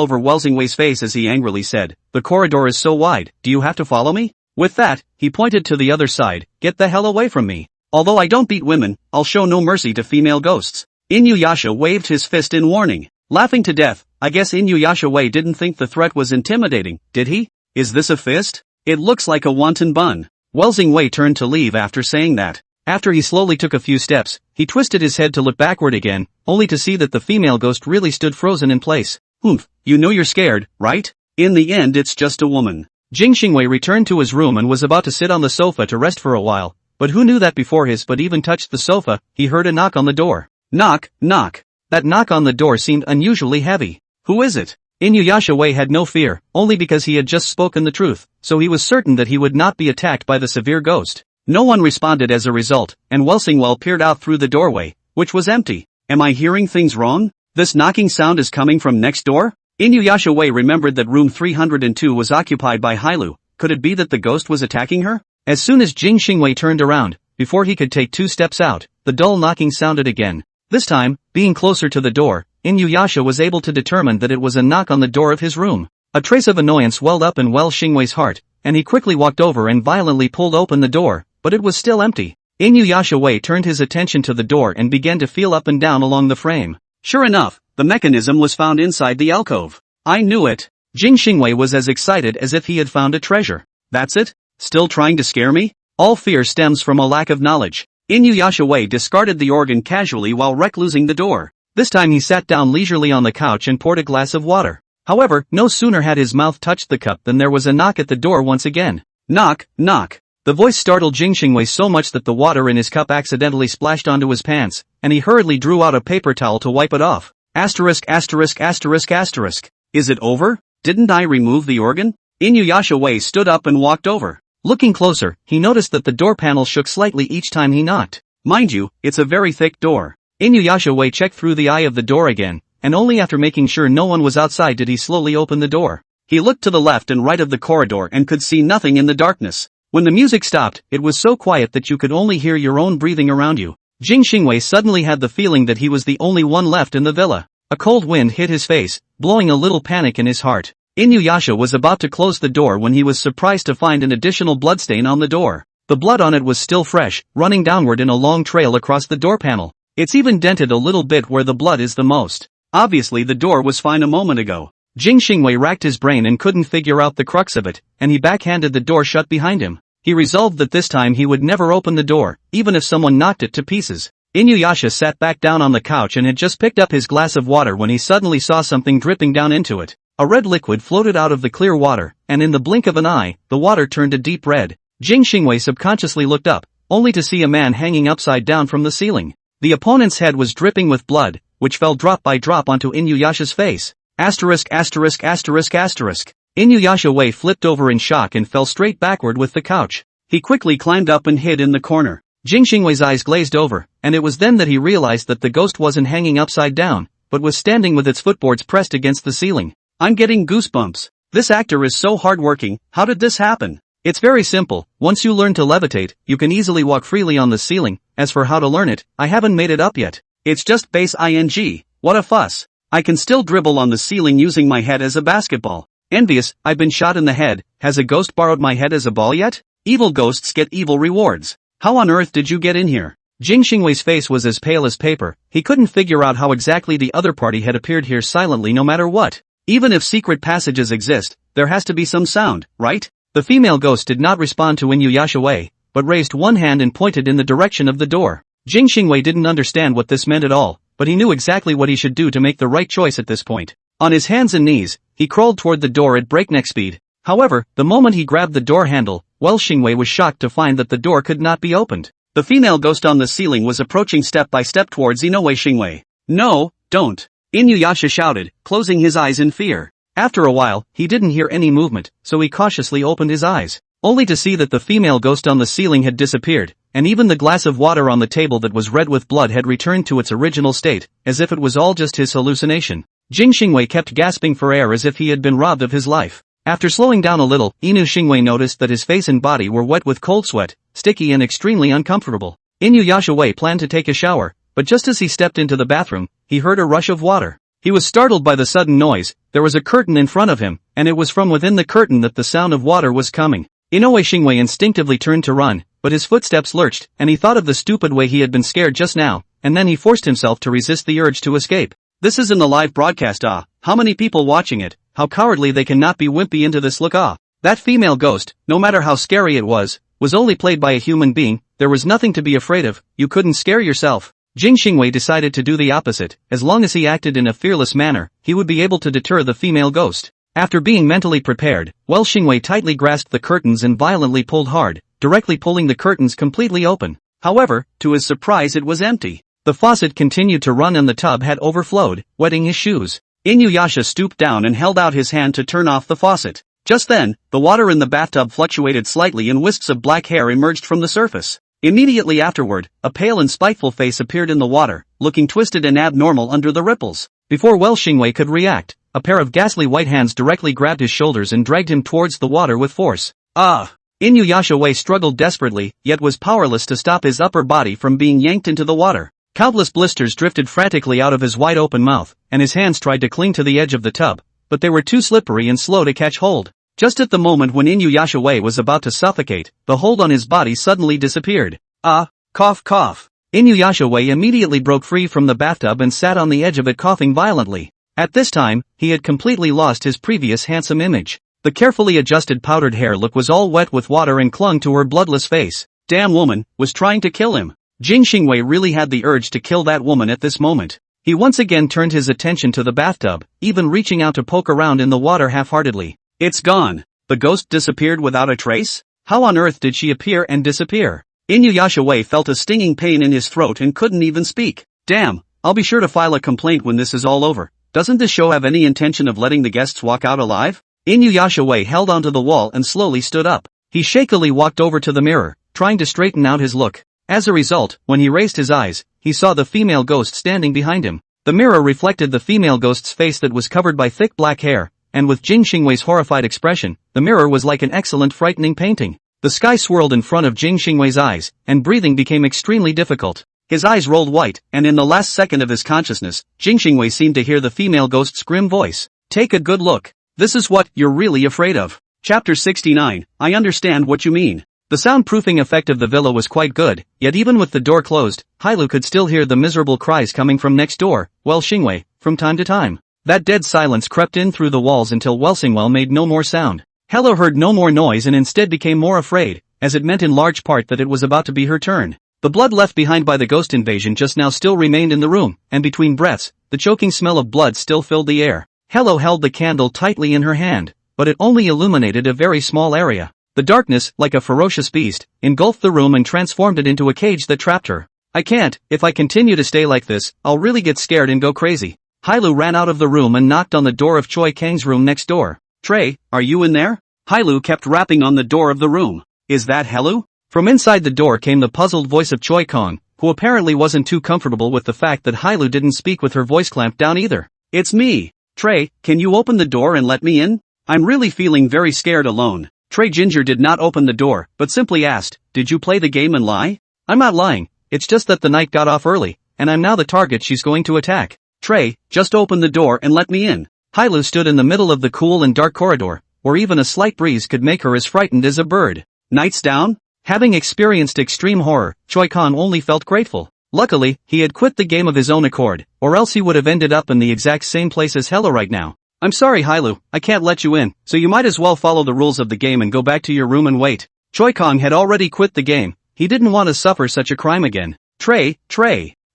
over Wei face as he angrily said, "The corridor is so wide, do you have to follow me?" With that, he pointed to the other side, "Get the hell away from me. Although I don't beat women, I'll show no mercy to female ghosts." Inuyasha waved his fist in warning. Laughing to death, I guess Inuyasha Wei didn't think the threat was intimidating, did he? Is this a fist? It looks like a wonton bun. Wei turned to leave after saying that. After he slowly took a few steps, he twisted his head to look backward again, only to see that the female ghost really stood frozen in place. "Humph, you know you're scared, right? In the end it's just a woman." Jing Xingwei returned to his room and was about to sit on the sofa to rest for a while, but who knew that before his foot even touched the sofa, he heard a knock on the door. Knock, knock. That knock on the door seemed unusually heavy. Who is it? Inuyasha Wei had no fear, only because he had just spoken the truth, so he was certain that he would not be attacked by the severe ghost. No one responded as a result, and Wei peered out through the doorway, which was empty. Am I hearing things wrong? This knocking sound is coming from next door? Inuyasha Wei remembered that room 302 was occupied by Hailu. Could it be that the ghost was attacking her? As soon as Jing Xingwei turned around, before he could take 2 steps out, the dull knocking sounded again. This time, being closer to the door, Inuyasha was able to determine that it was a knock on the door of his room. A trace of annoyance welled up in Xingwei's heart, and he quickly walked over and violently pulled open the door, but it was still empty. Inuyasha Wei turned his attention to the door and began to feel up and down along the frame. Sure enough, the mechanism was found inside the alcove. I knew it. Jing Xingwei was as excited as if he had found a treasure. That's it? Still trying to scare me? All fear stems from a lack of knowledge. Inuyasha Wei discarded the organ casually while reclosing the door. This time he sat down leisurely on the couch and poured a glass of water. However, no sooner had his mouth touched the cup than there was a knock at the door once again. Knock, knock. The voice startled Jing Xingwei so much that the water in his cup accidentally splashed onto his pants, and he hurriedly drew out a paper towel to wipe it off. Asterisk asterisk asterisk asterisk. Is it over? Didn't I remove the organ? Inuyasha Wei stood up and walked over. Looking closer, he noticed that the door panel shook slightly each time he knocked. Mind you, it's a very thick door. Inuyasha Wei checked through the eye of the door again, and only after making sure no one was outside did he slowly open the door. He looked to the left and right of the corridor and could see nothing in the darkness. When the music stopped, it was so quiet that you could only hear your own breathing around you. Jing Xingwei suddenly had the feeling that he was the only one left in the villa. A cold wind hit his face, blowing a little panic in his heart. Inuyasha was about to close the door when he was surprised to find an additional bloodstain on the door. The blood on it was still fresh, running downward in a long trail across the door panel. It's even dented a little bit where the blood is the most. Obviously the door was fine a moment ago. Jing Xingwei racked his brain and couldn't figure out the crux of it, and he backhanded the door shut behind him. He resolved that this time he would never open the door, even if someone knocked it to pieces. Inuyasha sat back down on the couch and had just picked up his glass of water when he suddenly saw something dripping down into it. A red liquid floated out of the clear water, and in the blink of an eye, the water turned a deep red. Jing Xingwei subconsciously looked up, only to see a man hanging upside down from the ceiling. The opponent's head was dripping with blood, which fell drop by drop onto Inuyasha's face. Asterisk asterisk asterisk asterisk. Inuyasha Wei flipped over in shock and fell straight backward with the couch. He quickly climbed up and hid in the corner. Jing Xingwei's eyes glazed over, and it was then that he realized that the ghost wasn't hanging upside down, but was standing with its footboards pressed against the ceiling. I'm getting goosebumps. This actor is so hardworking. How did this happen? It's very simple. Once you learn to levitate, you can easily walk freely on the ceiling. As for how to learn it, I haven't made it up yet. It's just base ing. What a fuss. I can still dribble on the ceiling using my head as a basketball. Envious, I've been shot in the head. Has a ghost borrowed my head as a ball yet? Evil ghosts get evil rewards. How on earth did you get in here? Jing Xingwei's face was as pale as paper. He couldn't figure out how exactly the other party had appeared here silently no matter what. Even if secret passages exist, there has to be some sound, right? The female ghost did not respond to Inuyasha Wei, but raised one hand and pointed in the direction of the door. Jing Xingwei didn't understand what this meant at all, but he knew exactly what he should do to make the right choice at this point. On his hands and knees, he crawled toward the door at breakneck speed. However, the moment he grabbed the door handle, Xingwei was shocked to find that the door could not be opened. The female ghost on the ceiling was approaching step by step towards Xingwei. No, don't! Inuyasha shouted, closing his eyes in fear. After a while, he didn't hear any movement, so he cautiously opened his eyes. only to see that the female ghost on the ceiling had disappeared, and even the glass of water on the table that was red with blood had returned to its original state, as if it was all just his hallucination. Jing Xingwei kept gasping for air as if he had been robbed of his life. After slowing down a little, Inu Xingwei noticed that his face and body were wet with cold sweat, sticky and extremely uncomfortable. Inuyasha Wei planned to take a shower, but just as he stepped into the bathroom, he heard a rush of water. He was startled by the sudden noise. There was a curtain in front of him, and it was from within the curtain that the sound of water was coming. Inoue Xingwei instinctively turned to run, but his footsteps lurched, and he thought of the stupid way he had been scared just now, and then he forced himself to resist the urge to escape. This isn't a live broadcast. How many people watching it? How cowardly they cannot be wimpy into this look. That female ghost, no matter how scary it was only played by a human being. There was nothing to be afraid of. You couldn't scare yourself. Jing Xingwei decided to do the opposite. As long as he acted in a fearless manner, he would be able to deter the female ghost. After being mentally prepared, Xingwei tightly grasped the curtains and violently pulled hard, directly pulling the curtains completely open. However, to his surprise, it was empty. The faucet continued to run and the tub had overflowed, wetting his shoes. Inuyasha stooped down and held out his hand to turn off the faucet. Just then, the water in the bathtub fluctuated slightly and wisps of black hair emerged from the surface. Immediately afterward, a pale and spiteful face appeared in the water, looking twisted and abnormal under the ripples. Before Xingwei could react, a pair of ghastly white hands directly grabbed his shoulders and dragged him towards the water with force. Inuyasha Wei struggled desperately, yet was powerless to stop his upper body from being yanked into the water. Countless blisters drifted frantically out of his wide-open mouth, and his hands tried to cling to the edge of the tub, but they were too slippery and slow to catch hold. Just at the moment when Inuyasha Wei was about to suffocate, the hold on his body suddenly disappeared. Cough cough. Inuyasha Wei immediately broke free from the bathtub and sat on the edge of it coughing violently. At this time, he had completely lost his previous handsome image. The carefully adjusted powdered hair look was all wet with water and clung to her bloodless face. Damn woman, was trying to kill him. Jing Xingwei really had the urge to kill that woman at this moment. He once again turned his attention to the bathtub, even reaching out to poke around in the water half-heartedly. It's gone. The ghost disappeared without a trace? How on earth did she appear and disappear? Inuyasha Wei felt a stinging pain in his throat and couldn't even speak. Damn, I'll be sure to file a complaint when this is all over. Doesn't this show have any intention of letting the guests walk out alive? Inuyasha Wei held onto the wall and slowly stood up. He shakily walked over to the mirror, trying to straighten out his look. As a result, when he raised his eyes, he saw the female ghost standing behind him. The mirror reflected the female ghost's face that was covered by thick black hair, and with Jing Xingwei's horrified expression, the mirror was like an excellent frightening painting. The sky swirled in front of Jing Xingwei's eyes, and breathing became extremely difficult. His eyes rolled white, and in the last second of his consciousness, Jing Xingwei seemed to hear the female ghost's grim voice. Take a good look. This is what you're really afraid of. Chapter 69, I understand what you mean. The soundproofing effect of the villa was quite good, yet even with the door closed, Hailu could still hear the miserable cries coming from next door, Xingwei, from time to time. That dead silence crept in through the walls until Xingwei made no more sound. Hello heard no more noise and instead became more afraid, as it meant in large part that it was about to be her turn. The blood left behind by the ghost invasion just now still remained in the room, and between breaths, the choking smell of blood still filled the air. Hello held the candle tightly in her hand, but it only illuminated a very small area. The darkness, like a ferocious beast, engulfed the room and transformed it into a cage that trapped her. I can't, if I continue to stay like this, I'll really get scared and go crazy. Hailu ran out of the room and knocked on the door of Choi Kang's room next door. Trey, are you in there? Hailu kept rapping on the door of the room. Is that Helu? From inside the door came the puzzled voice of Choi Kang, who apparently wasn't too comfortable with the fact that Hailu didn't speak with her voice clamped down either. It's me. Trey, can you open the door and let me in? I'm really feeling very scared alone. Trey Ginger did not open the door, but simply asked, did you play the game and lie? I'm not lying, it's just that the night got off early, and I'm now the target she's going to attack. Trey, just open the door and let me in. Hailu stood in the middle of the cool and dark corridor, where even a slight breeze could make her as frightened as a bird. Nights down? Having experienced extreme horror, Choi Kang only felt grateful. Luckily, he had quit the game of his own accord, or else he would have ended up in the exact same place as Hella right now. I'm sorry Hailu, I can't let you in, so you might as well follow the rules of the game and go back to your room and wait. Choi Kang had already quit the game, he didn't want to suffer such a crime again. Trey.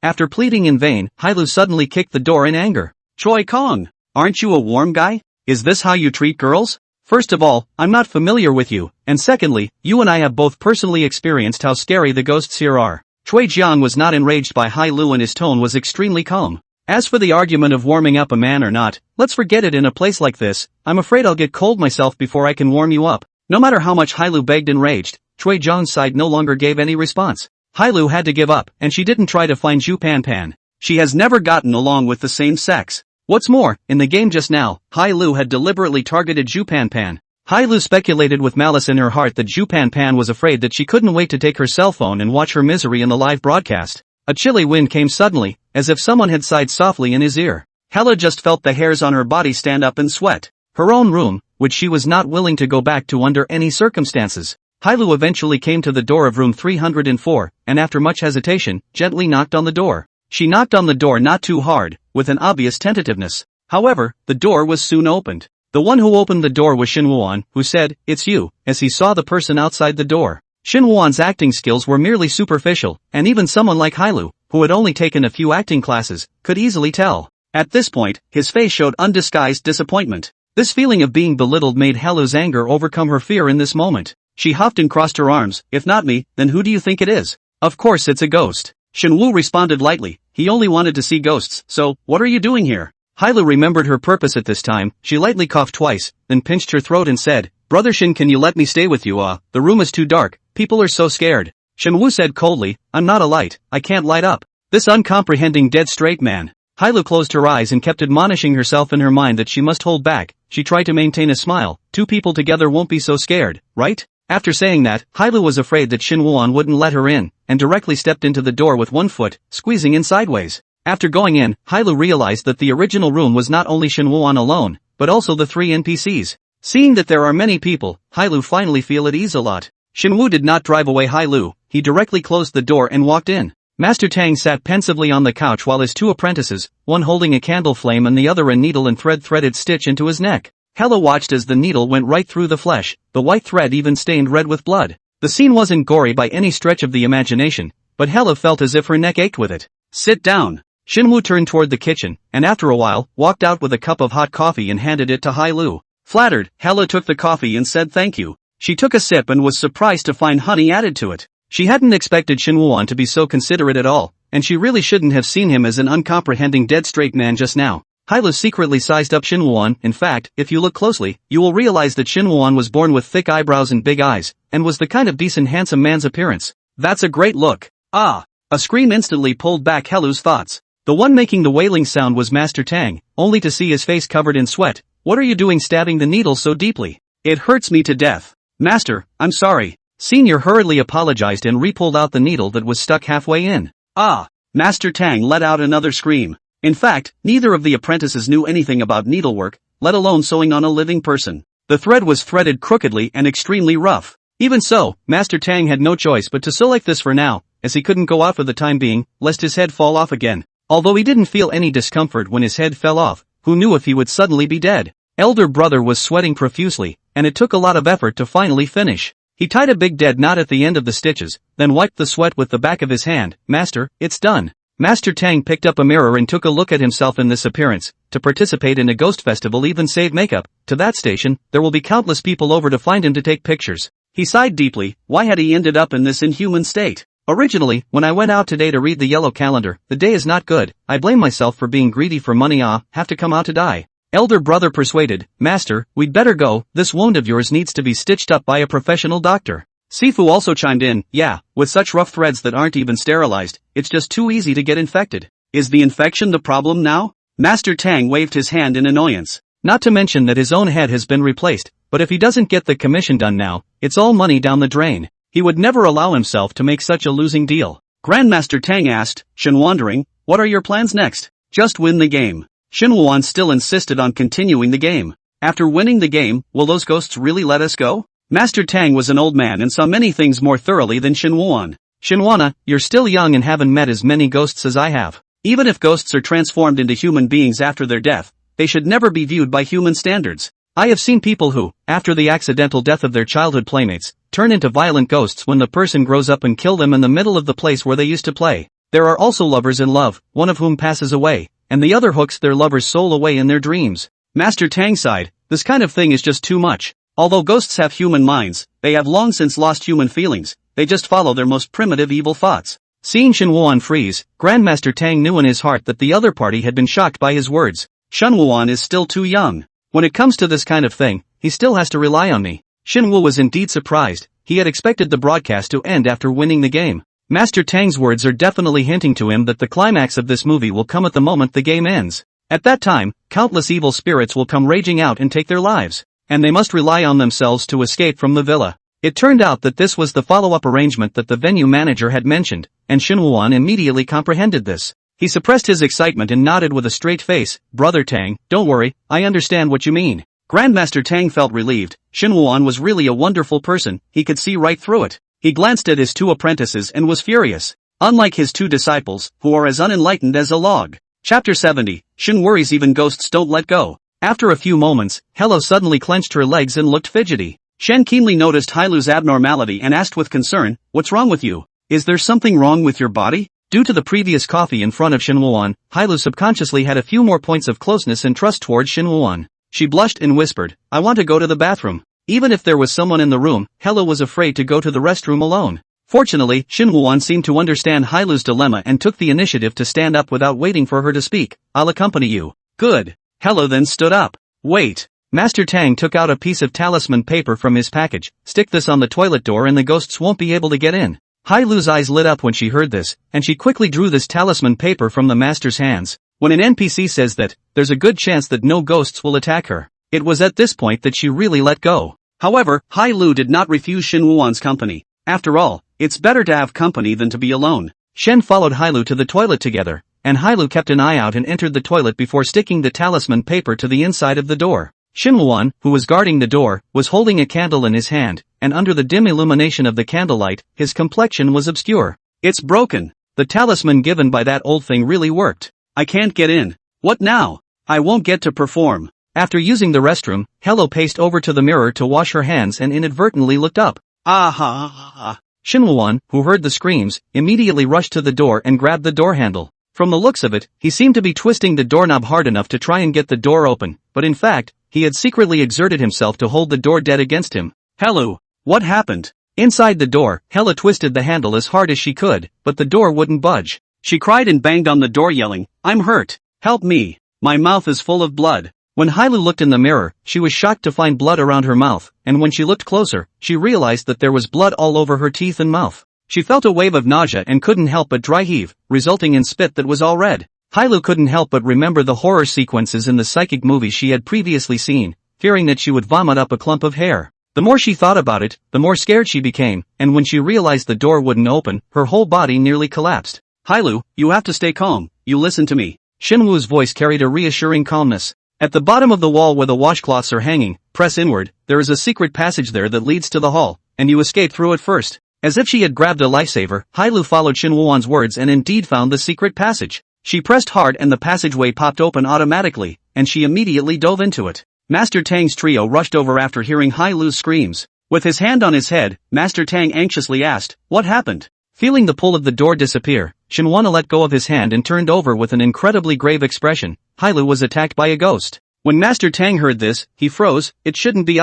After pleading in vain, Hailu suddenly kicked the door in anger. Choi Kang, aren't you a warm guy? Is this how you treat girls? First of all, I'm not familiar with you, and secondly, you and I have both personally experienced how scary the ghosts here are. Cui Jiang was not enraged by Hailu and his tone was extremely calm. As for the argument of warming up a man or not, let's forget it in a place like this. I'm afraid I'll get cold myself before I can warm you up. No matter how much Hailu begged and raged, Chui Zhang's side no longer gave any response. Hailu had to give up, and she didn't try to find Zhu Panpan. She has never gotten along with the same sex. What's more, in the game just now, Hailu had deliberately targeted Zhu Panpan. Hailu speculated with malice in her heart that Zhu Panpan was afraid that she couldn't wait to take her cell phone and watch her misery in the live broadcast. A chilly wind came suddenly, as if someone had sighed softly in his ear. Hella just felt the hairs on her body stand up and sweat. Her own room, which she was not willing to go back to under any circumstances. Hailu eventually came to the door of room 304, and after much hesitation, gently knocked on the door. She knocked on the door not too hard, with an obvious tentativeness. However, the door was soon opened. The one who opened the door was Shin Wuan, who said, "It's you," as he saw the person outside the door. Shin Wuan's acting skills were merely superficial, and even someone like Hailu, who had only taken a few acting classes, could easily tell. At this point, his face showed undisguised disappointment. This feeling of being belittled made Hailu's anger overcome her fear in this moment. She huffed and crossed her arms. "If not me, then who do you think it is?" "Of course it's a ghost." Shin Wu responded lightly. He only wanted to see ghosts, so, what are you doing here? Hailu remembered her purpose at this time. She lightly coughed twice, then pinched her throat and said, "Brother Shin, can you let me stay with you? The room is too dark, people are so scared." Shin Wu said coldly, "I'm not a light, I can't light up." This uncomprehending dead straight man. Hailu closed her eyes and kept admonishing herself in her mind that she must hold back. She tried to maintain a smile. Two people together won't be so scared, right? After saying that, Hailu was afraid that Shin Wuan wouldn't let her in, and directly stepped into the door with one foot, squeezing in sideways. After going in, Hailu realized that the original room was not only Shin Wuan alone, but also the three NPCs. Seeing that there are many people, Hailu finally feel at ease a lot. Shin Wu did not drive away Hailu, he directly closed the door and walked in. Master Tang sat pensively on the couch while his two apprentices, one holding a candle flame and the other a needle and thread threaded stitch into his neck. Hella watched as the needle went right through the flesh, the white thread even stained red with blood. The scene wasn't gory by any stretch of the imagination, but Hella felt as if her neck ached with it. "Sit down." Shin Wu turned toward the kitchen, and after a while, walked out with a cup of hot coffee and handed it to Hailu. Flattered, Hella took the coffee and said thank you. She took a sip and was surprised to find honey added to it. She hadn't expected Shin Wuan to be so considerate at all, and she really shouldn't have seen him as an uncomprehending dead straight man just now. Hailu secretly sized up Shin Wuan. In fact, if you look closely, you will realize that Shin Wuan was born with thick eyebrows and big eyes, and was the kind of decent handsome man's appearance. "That's a great look." "Ah!" A scream instantly pulled back Helu's thoughts. The one making the wailing sound was Master Tang, only to see his face covered in sweat. "What are you doing stabbing the needle so deeply?" "It hurts me to death." "Master, I'm sorry." Senior hurriedly apologized and re-pulled out the needle that was stuck halfway in. "Ah!" Master Tang let out another scream. In fact, neither of the apprentices knew anything about needlework, let alone sewing on a living person. The thread was threaded crookedly and extremely rough. Even so, Master Tang had no choice but to sew like this for now, as he couldn't go out for the time being, lest his head fall off again. Although he didn't feel any discomfort when his head fell off, who knew if he would suddenly be dead? Elder brother was sweating profusely, and it took a lot of effort to finally finish. He tied a big dead knot at the end of the stitches, then wiped the sweat with the back of his hand. "Master, it's done." Master Tang picked up a mirror and took a look at himself in this appearance. To participate in a ghost festival, even save makeup. To that station, there will be countless people over to find him to take pictures. He sighed deeply. Why had he ended up in this inhuman state? Originally, when I went out today to read the yellow calendar, the day is not good. I blame myself for being greedy for money. Have to come out to die. Elder brother persuaded. "Master, we'd better go. This wound of yours needs to be stitched up by a professional doctor." Sifu also chimed in. "Yeah, with such rough threads that aren't even sterilized, it's just too easy to get infected." "Is the infection the problem now?" Master Tang waved his hand in annoyance. Not to mention that his own head has been replaced, but if he doesn't get the commission done now, it's all money down the drain. He would never allow himself to make such a losing deal. Grandmaster Tang asked, Shin wondering, "What are your plans next?" "Just win the game." Shin Wuan still insisted on continuing the game. "After winning the game, will those ghosts really let us go?" Master Tang was an old man and saw many things more thoroughly than Shin Wuan. "Shinwana, you're still young and haven't met as many ghosts as I have. Even if ghosts are transformed into human beings after their death, they should never be viewed by human standards. I have seen people who, after the accidental death of their childhood playmates, turn into violent ghosts when the person grows up and kill them in the middle of the place where they used to play. There are also lovers in love, one of whom passes away, and the other hooks their lover's soul away in their dreams." Master Tang sighed. "This kind of thing is just too much. Although ghosts have human minds, they have long since lost human feelings, they just follow their most primitive evil thoughts." Seeing Shin Wuan freeze, Grandmaster Tang knew in his heart that the other party had been shocked by his words. "Shin Wuan is still too young. When it comes to this kind of thing, he still has to rely on me. Shinwoo was indeed surprised. He had expected the broadcast to end after winning the game. Master Tang's words are definitely hinting to him that the climax of this movie will come at the moment the game ends. At that time, countless evil spirits will come raging out and take their lives, and they must rely on themselves to escape from the villa. It turned out that this was the follow-up arrangement that the venue manager had mentioned, and Shinwoo immediately comprehended this. He suppressed his excitement and nodded with a straight face. "Brother Tang, don't worry, I understand what you mean." Grandmaster Tang felt relieved. Shinwoo was really a wonderful person, he could see right through it. He glanced at his two apprentices and was furious. Unlike his two disciples, who are as unenlightened as a log. Chapter 70, Shin worries even ghosts don't let go. After a few moments, Hello suddenly clenched her legs and looked fidgety. Shen keenly noticed Hailu's abnormality and asked with concern, "What's wrong with you? Is there something wrong with your body?" Due to the previous coffee in front of Shinwoo, Hailu subconsciously had a few more points of closeness and trust towards Shinwoo. She blushed and whispered, "I want to go to the bathroom." Even if there was someone in the room, Hello was afraid to go to the restroom alone. Fortunately, Shinwoo seemed to understand Hailu's dilemma and took the initiative to stand up without waiting for her to speak. "I'll accompany you." "Good." Hello then stood up. "Wait." Master Tang took out a piece of talisman paper from his package. "Stick this on the toilet door and the ghosts won't be able to get in." Hailu's eyes lit up when she heard this, and she quickly drew this talisman paper from the master's hands. When an NPC says that, there's a good chance that no ghosts will attack her. It was at this point that she really let go. However, Hailu did not refuse Shinwoo's company. After all, it's better to have company than to be alone. Shen followed Hailu to the toilet together, and Hailu kept an eye out and entered the toilet before sticking the talisman paper to the inside of the door. Shinwoo, who was guarding the door, was holding a candle in his hand, and under the dim illumination of the candlelight, his complexion was obscure. "It's broken. The talisman given by that old thing really worked. I can't get in. What now? I won't get to perform." After using the restroom, Hello paced over to the mirror to wash her hands and inadvertently looked up. "Ah!" Shinwoo, who heard the screams, immediately rushed to the door and grabbed the door handle. From the looks of it, he seemed to be twisting the doorknob hard enough to try and get the door open, but in fact, he had secretly exerted himself to hold the door dead against him. "Hello, what happened?" Inside the door, Hella twisted the handle as hard as she could, but the door wouldn't budge. She cried and banged on the door yelling, "I'm hurt. Help me. My mouth is full of blood." When Hailu looked in the mirror, she was shocked to find blood around her mouth, and when she looked closer, she realized that there was blood all over her teeth and mouth. She felt a wave of nausea and couldn't help but dry heave, resulting in spit that was all red. Hailu couldn't help but remember the horror sequences in the psychic movies she had previously seen, fearing that she would vomit up a clump of hair. The more she thought about it, the more scared she became, and when she realized the door wouldn't open, her whole body nearly collapsed. "Hailu, you have to stay calm, you listen to me." Shinwoo's voice carried a reassuring calmness. "At the bottom of the wall where the washcloths are hanging, press inward, there is a secret passage there that leads to the hall, and you escape through it first." As if she had grabbed a lifesaver, Hailu followed Shinwoo's words and indeed found the secret passage. She pressed hard and the passageway popped open automatically, and she immediately dove into it. Master Tang's trio rushed over after hearing Hailu's screams. With his hand on his head, Master Tang anxiously asked, "What happened?" Feeling the pull of the door disappear, Shinwoo let go of his hand and turned over with an incredibly grave expression. Hailu was attacked by a ghost. When Master Tang heard this, he froze. "It shouldn't be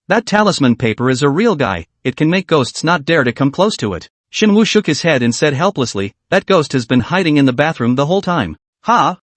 that talisman paper is a real guy, it can make ghosts not dare to come close to it." Shinwoo shook his head and said helplessly, "That ghost has been hiding in the bathroom the whole time."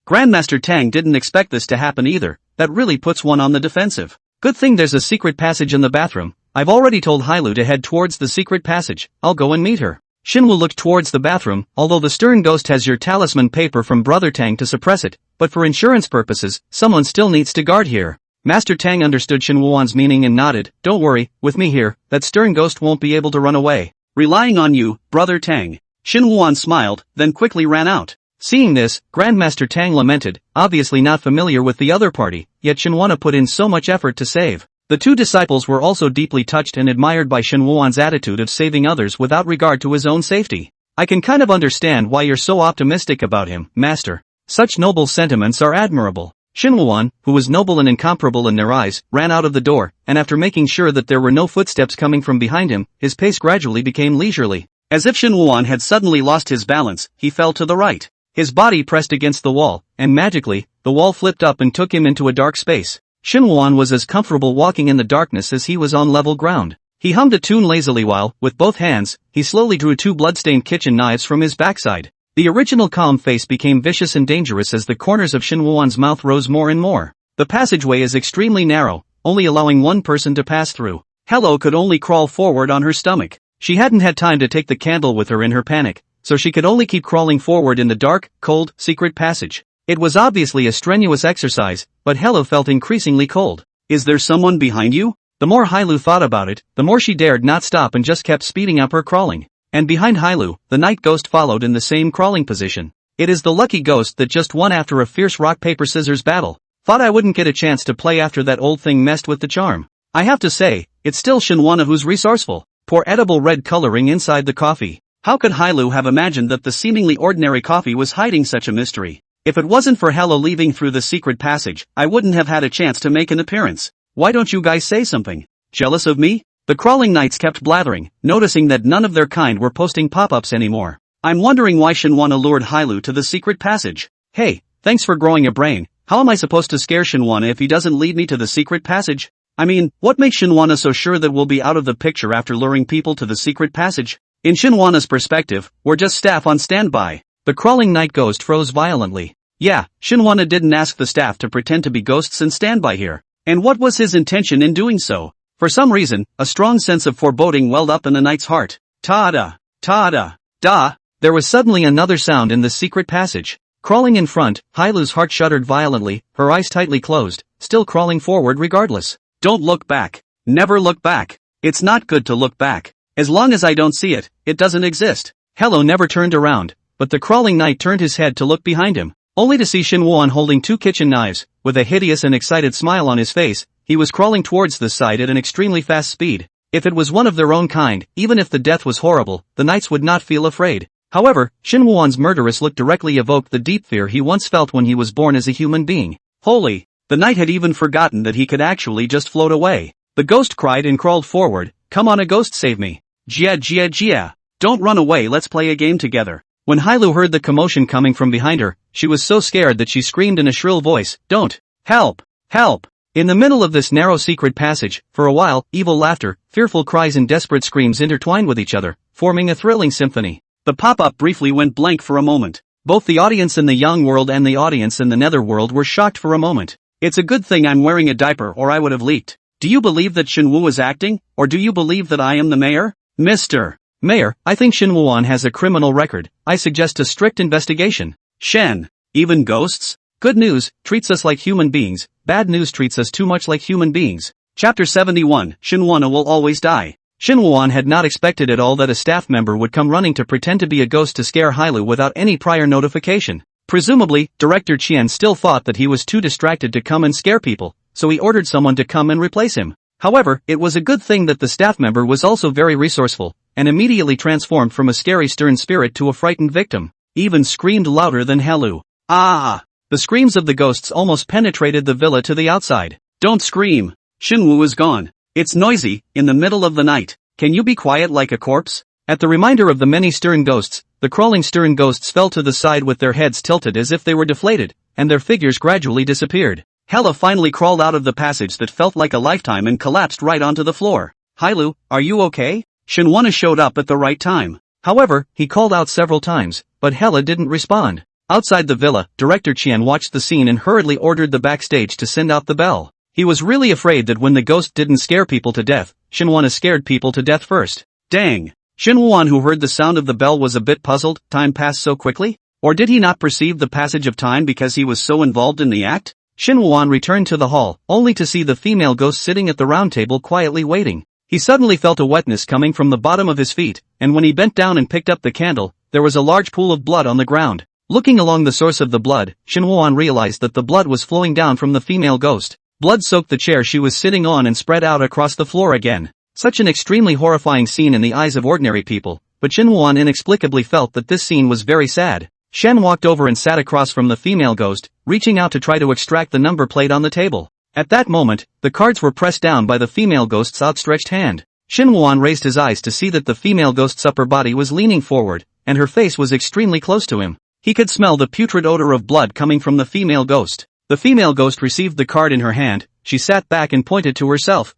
Grandmaster Tang didn't expect this to happen either. That really puts one on the defensive. "Good thing there's a secret passage in the bathroom. I've already told Hailu to head towards the secret passage. I'll go and meet her." Shinwoo looked towards the bathroom. "Although the stern ghost has your talisman paper from Brother Tang to suppress it, but for insurance purposes, someone still needs to guard here." Master Tang understood Shinwoo's meaning and nodded. "Don't worry, with me here, that stern ghost won't be able to run away." "Relying on you, Brother Tang." Shinwoo smiled, then quickly ran out. Seeing this, Grandmaster Tang lamented, obviously not familiar with the other party, yet Shinwoo put in so much effort to save. The two disciples were also deeply touched and admired by Shinwoo's attitude of saving others without regard to his own safety. "I can kind of understand why you're so optimistic about him, Master. Such noble sentiments are admirable." Shinwoo, who was noble and incomparable in their eyes, ran out of the door, and after making sure that there were no footsteps coming from behind him, his pace gradually became leisurely. As if Shinwoo had suddenly lost his balance, he fell to the right. His body pressed against the wall, and magically, the wall flipped up and took him into a dark space. Shinwoo was as comfortable walking in the darkness as he was on level ground. He hummed a tune lazily while, with both hands, he slowly drew two blood-stained kitchen knives from his backside. The original calm face became vicious and dangerous as the corners of Shinwoo's mouth rose more and more. The passageway is extremely narrow, only allowing one person to pass through. Hello could only crawl forward on her stomach. She hadn't had time to take the candle with her in her panic, so she could only keep crawling forward in the dark, cold, secret passage. It was obviously a strenuous exercise, but Hello felt increasingly cold. Is there someone behind you? The more Hailu thought about it, the more she dared not stop and just kept speeding up her crawling. And behind Hailu, the night ghost followed in the same crawling position. It is the lucky ghost that just won after a fierce rock-paper-scissors battle. Thought I wouldn't get a chance to play after that old thing messed with the charm. I have to say, it's still Shinwana who's resourceful. Pour edible red coloring inside the coffee. How could Hailu have imagined that the seemingly ordinary coffee was hiding such a mystery? If it wasn't for Hello leaving through the secret passage, I wouldn't have had a chance to make an appearance. Why don't you guys say something? Jealous of me? The crawling knights kept blathering, noticing that none of their kind were posting pop-ups anymore. I'm wondering why Shinwana lured Hailu to the secret passage. Hey, thanks for growing a brain. How am I supposed to scare Shinwana if he doesn't lead me to the secret passage? I mean, what makes Shinwana so sure that we'll be out of the picture after luring people to the secret passage? In Shinwana's perspective, we're just staff on standby. The crawling night ghost froze violently. Yeah, Shinwana didn't ask the staff to pretend to be ghosts and stand by here. And what was his intention in doing so? For some reason, a strong sense of foreboding welled up in the knight's heart. Ta-da! Ta-da! Da! There was suddenly another sound in the secret passage. Crawling in front, Hailu's heart shuddered violently, her eyes tightly closed, still crawling forward regardless. Don't look back. Never look back. It's not good to look back. As long as I don't see it, it doesn't exist. Hello never turned around, but the crawling knight turned his head to look behind him, only to see Shinwan holding 2 kitchen knives. With a hideous and excited smile on his face, he was crawling towards the side at an extremely fast speed. If it was one of their own kind, even if the death was horrible, the knights would not feel afraid. However, Shinwan's murderous look directly evoked the deep fear he once felt when he was born as a human being. Holy! The knight had even forgotten that he could actually just float away. The ghost cried and crawled forward. Come on, a ghost, save me. Jia jia jia. Don't run away, let's play a game together. When Hailu heard the commotion coming from behind her, she was so scared that she screamed in a shrill voice, Don't! Help! Help! In the middle of this narrow secret passage, for a while, evil laughter, fearful cries and desperate screams intertwined with each other, forming a thrilling symphony. The pop-up briefly went blank for a moment. Both the audience in the young world and the audience in the netherworld were shocked for a moment. It's a good thing I'm wearing a diaper or I would have leaked. Do you believe that Shinwu is acting, or do you believe that I am the mayor? Mr. Mayor, I think Shinwuan has a criminal record. I suggest a strict investigation. Shen. Even ghosts? Good news treats us like human beings, bad news treats us too much like human beings. Chapter 71, Shinwana will always die. Shinwuan had not expected at all that a staff member would come running to pretend to be a ghost to scare Hailu without any prior notification. Presumably, Director Qian still thought that he was too distracted to come and scare people, so he ordered someone to come and replace him. However, it was a good thing that the staff member was also very resourceful, and immediately transformed from a scary stern spirit to a frightened victim. Even screamed louder than Hailu. Ah! The screams of the ghosts almost penetrated the villa to the outside. Don't scream! Shinwu is gone. It's noisy, in the middle of the night. Can you be quiet like a corpse? At the reminder of the many stern ghosts, the crawling stern ghosts fell to the side with their heads tilted as if they were deflated, and their figures gradually disappeared. Hella finally crawled out of the passage that felt like a lifetime and collapsed right onto the floor. Hailu, are you okay? Shinwana showed up at the right time. However, he called out several times, but Hella didn't respond. Outside the villa, Director Qian watched the scene and hurriedly ordered the backstage to send out the bell. He was really afraid that when the ghost didn't scare people to death, Shinwana scared people to death first. Dang! Shinwan, who heard the sound of the bell, was a bit puzzled. Time passed so quickly? Or did he not perceive the passage of time because he was so involved in the act? Shinwan returned to the hall, only to see the female ghost sitting at the round table quietly waiting. He suddenly felt a wetness coming from the bottom of his feet, and when he bent down and picked up the candle, there was a large pool of blood on the ground. Looking along the source of the blood, Shinwan realized that the blood was flowing down from the female ghost. Blood soaked the chair she was sitting on and spread out across the floor again. Such an extremely horrifying scene in the eyes of ordinary people, but Shinwan inexplicably felt that this scene was very sad. Shen walked over and sat across from the female ghost, reaching out to try to extract the number plate on the table. At that moment, the cards were pressed down by the female ghost's outstretched hand. Shinwan raised his eyes to see that the female ghost's upper body was leaning forward, and her face was extremely close to him. He could smell the putrid odor of blood coming from the female ghost. The female ghost received the card in her hand. She sat back and pointed to herself.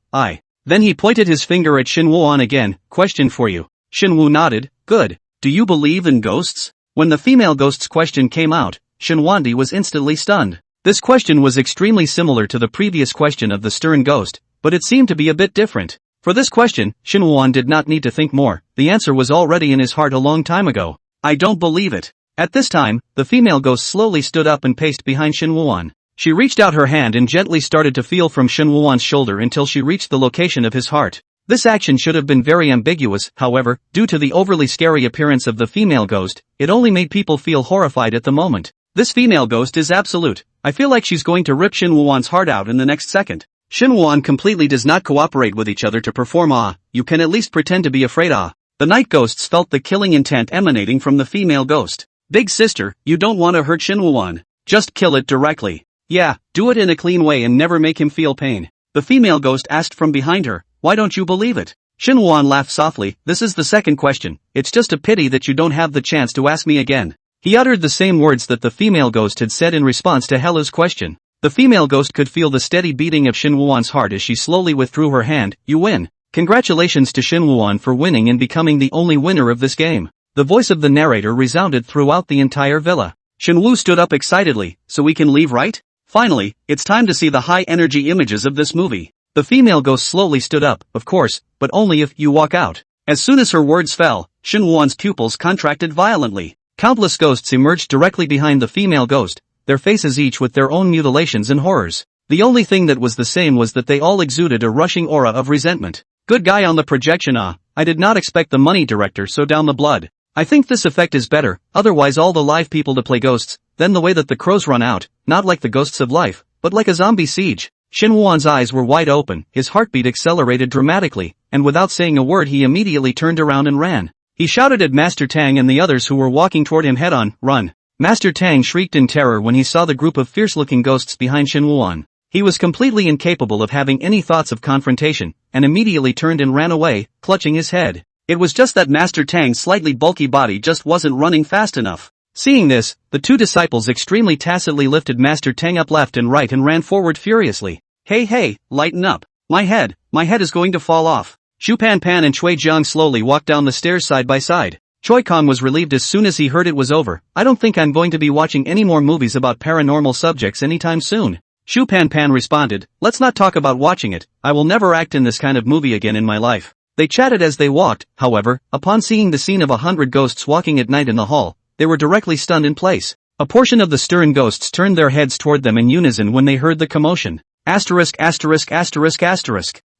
Then he pointed his finger at Shinwuan again. Question for you. Shinwu nodded. Good. Do you believe in ghosts? When the female ghost's question came out, Shinwandi was instantly stunned. This question was extremely similar to the previous question of the stern ghost, but it seemed to be a bit different. For this question, Shin Woo-won did not need to think more, the answer was already in his heart a long time ago. I don't believe it. At this time, the female ghost slowly stood up and paced behind Shin Woo-won. She reached out her hand and gently started to feel from Shin Woo-won's shoulder until she reached the location of his heart. This action should have been very ambiguous, however, due to the overly scary appearance of the female ghost, it only made people feel horrified at the moment. This female ghost is absolute. I feel like she's going to rip Shin Woo-won's heart out in the next second. Shin Woo-won completely does not cooperate with each other to perform you can at least pretend to be afraid The night ghosts felt the killing intent emanating from the female ghost. Big sister, you don't want to hurt Shin Woo-won. Just kill it directly. Yeah, do it in a clean way and never make him feel pain. The female ghost asked from behind her, why don't you believe it? Shin Woo-won laughed softly, this is the second question, it's just a pity that you don't have the chance to ask me again. He uttered the same words that the female ghost had said in response to Hella's question. The female ghost could feel the steady beating of Shin Woo-won's heart as she slowly withdrew her hand. You win. Congratulations to Shin Woo-won for winning and becoming the only winner of this game. The voice of the narrator resounded throughout the entire villa. Shin Woo stood up excitedly, so we can leave, right? Finally, it's time to see the high-energy images of this movie. The female ghost slowly stood up, of course, but only if you walk out. As soon as her words fell, Shin Woo-won's pupils contracted violently. Countless ghosts emerged directly behind the female ghost, their faces each with their own mutilations and horrors. The only thing that was the same was that they all exuded a rushing aura of resentment. Good guy on the projection. I did not expect the money director so down the blood. I think this effect is better, otherwise all the live people to play ghosts, then the way that the crows run out, not like the ghosts of life, but like a zombie siege. Shin Woo-won's eyes were wide open, his heartbeat accelerated dramatically, and without saying a word he immediately turned around and ran. He shouted at Master Tang and the others who were walking toward him head-on, run. Master Tang shrieked in terror when he saw the group of fierce-looking ghosts behind Shin Woo-won. He was completely incapable of having any thoughts of confrontation, and immediately turned and ran away, clutching his head. It was just that Master Tang's slightly bulky body just wasn't running fast enough. Seeing this, the two disciples extremely tacitly lifted Master Tang up left and right and ran forward furiously. Hey, lighten up. My head is going to fall off. Shu Pan Pan and Chui Jiang slowly walked down the stairs side by side. Choi Kong was relieved as soon as he heard it was over. I don't think I'm going to be watching any more movies about paranormal subjects anytime soon. Shu Pan Pan responded, let's not talk about watching it, I will never act in this kind of movie again in my life. They chatted as they walked, however, upon seeing the scene of 100 ghosts walking at night in the hall, they were directly stunned in place. A portion of the stern ghosts turned their heads toward them in unison when they heard the commotion. Asterisk.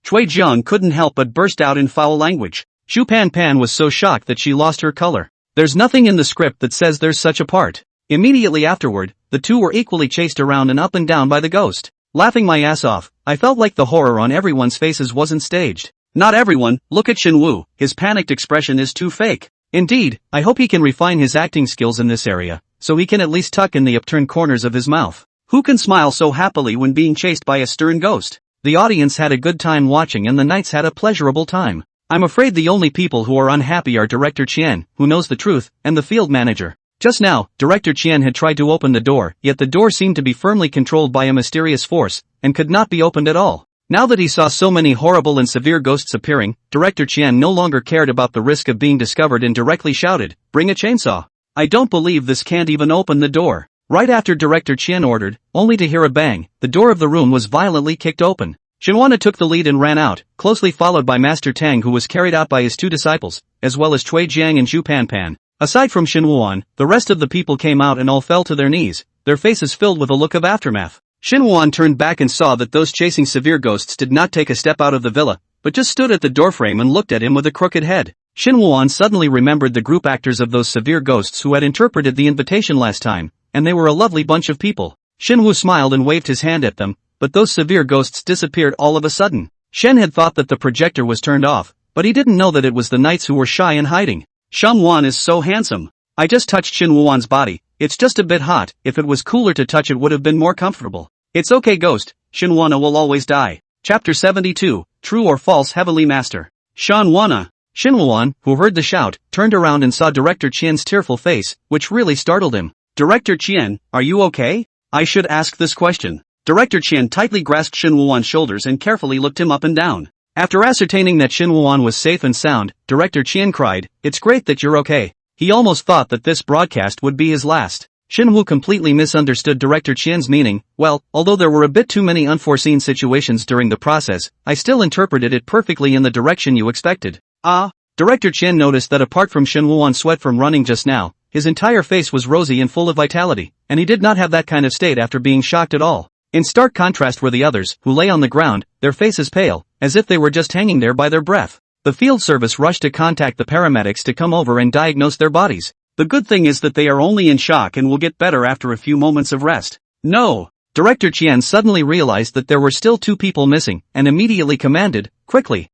Chui Jiang couldn't help but burst out in foul language. Shu Pan Pan was so shocked that she lost her color. There's nothing in the script that says there's such a part. Immediately afterward, the two were equally chased around and up and down by the ghost. Laughing my ass off, I felt like the horror on everyone's faces wasn't staged. Not everyone, look at Shin Woo, his panicked expression is too fake. Indeed, I hope he can refine his acting skills in this area, so he can at least tuck in the upturned corners of his mouth. Who can smile so happily when being chased by a stern ghost? The audience had a good time watching and the knights had a pleasurable time. I'm afraid the only people who are unhappy are Director Chien, who knows the truth, and the field manager. Just now, Director Chien had tried to open the door, yet the door seemed to be firmly controlled by a mysterious force, and could not be opened at all. Now that he saw so many horrible and severe ghosts appearing, Director Chien no longer cared about the risk of being discovered and directly shouted, bring a chainsaw. I don't believe this can't even open the door. Right after Director Chien ordered, only to hear a bang, the door of the room was violently kicked open. Shinwana took the lead and ran out, closely followed by Master Tang who was carried out by his two disciples, as well as Chui Jiang and Shu Pan Pan. Aside from Shin Woo-won, the rest of the people came out and all fell to their knees, their faces filled with a look of aftermath. Shin Woo-won turned back and saw that those chasing severe ghosts did not take a step out of the villa, but just stood at the doorframe and looked at him with a crooked head. Shin Woo-won suddenly remembered the group actors of those severe ghosts who had interpreted the invitation last time, and they were a lovely bunch of people. Shin Woo smiled and waved his hand at them, but those severe ghosts disappeared all of a sudden. Shen had thought that the projector was turned off, but he didn't know that it was the knights who were shy and hiding. Shang Wan is so handsome. I just touched Shin Woo-won's body, it's just a bit hot, if it was cooler to touch it would have been more comfortable. It's okay ghost, Shin Wana will always die. Chapter 72, True or False Heavenly Master. Shan Wana. Shin Woo-won, who heard the shout, turned around and saw Director Qian's tearful face, which really startled him. Director Qian, are you okay? I should ask this question. Director Qian tightly grasped Shin Woo-won's shoulders and carefully looked him up and down. After ascertaining that Shin Woo-won was safe and sound, Director Qian cried, it's great that you're okay. He almost thought that this broadcast would be his last. Shinwoo completely misunderstood Director Qian's meaning. Well, although there were a bit too many unforeseen situations during the process, I still interpreted it perfectly in the direction you expected. Ah, Director Qian noticed that apart from Shinwoo's sweat from running just now, his entire face was rosy and full of vitality, and he did not have that kind of state after being shocked at all. In stark contrast were the others, who lay on the ground, their faces pale, as if they were just hanging there by their breath. The field service rushed to contact the paramedics to come over and diagnose their bodies. The good thing is that they are only in shock and will get better after a few moments of rest. No! Director Qian suddenly realized that there were still 2 people missing, and immediately commanded, quickly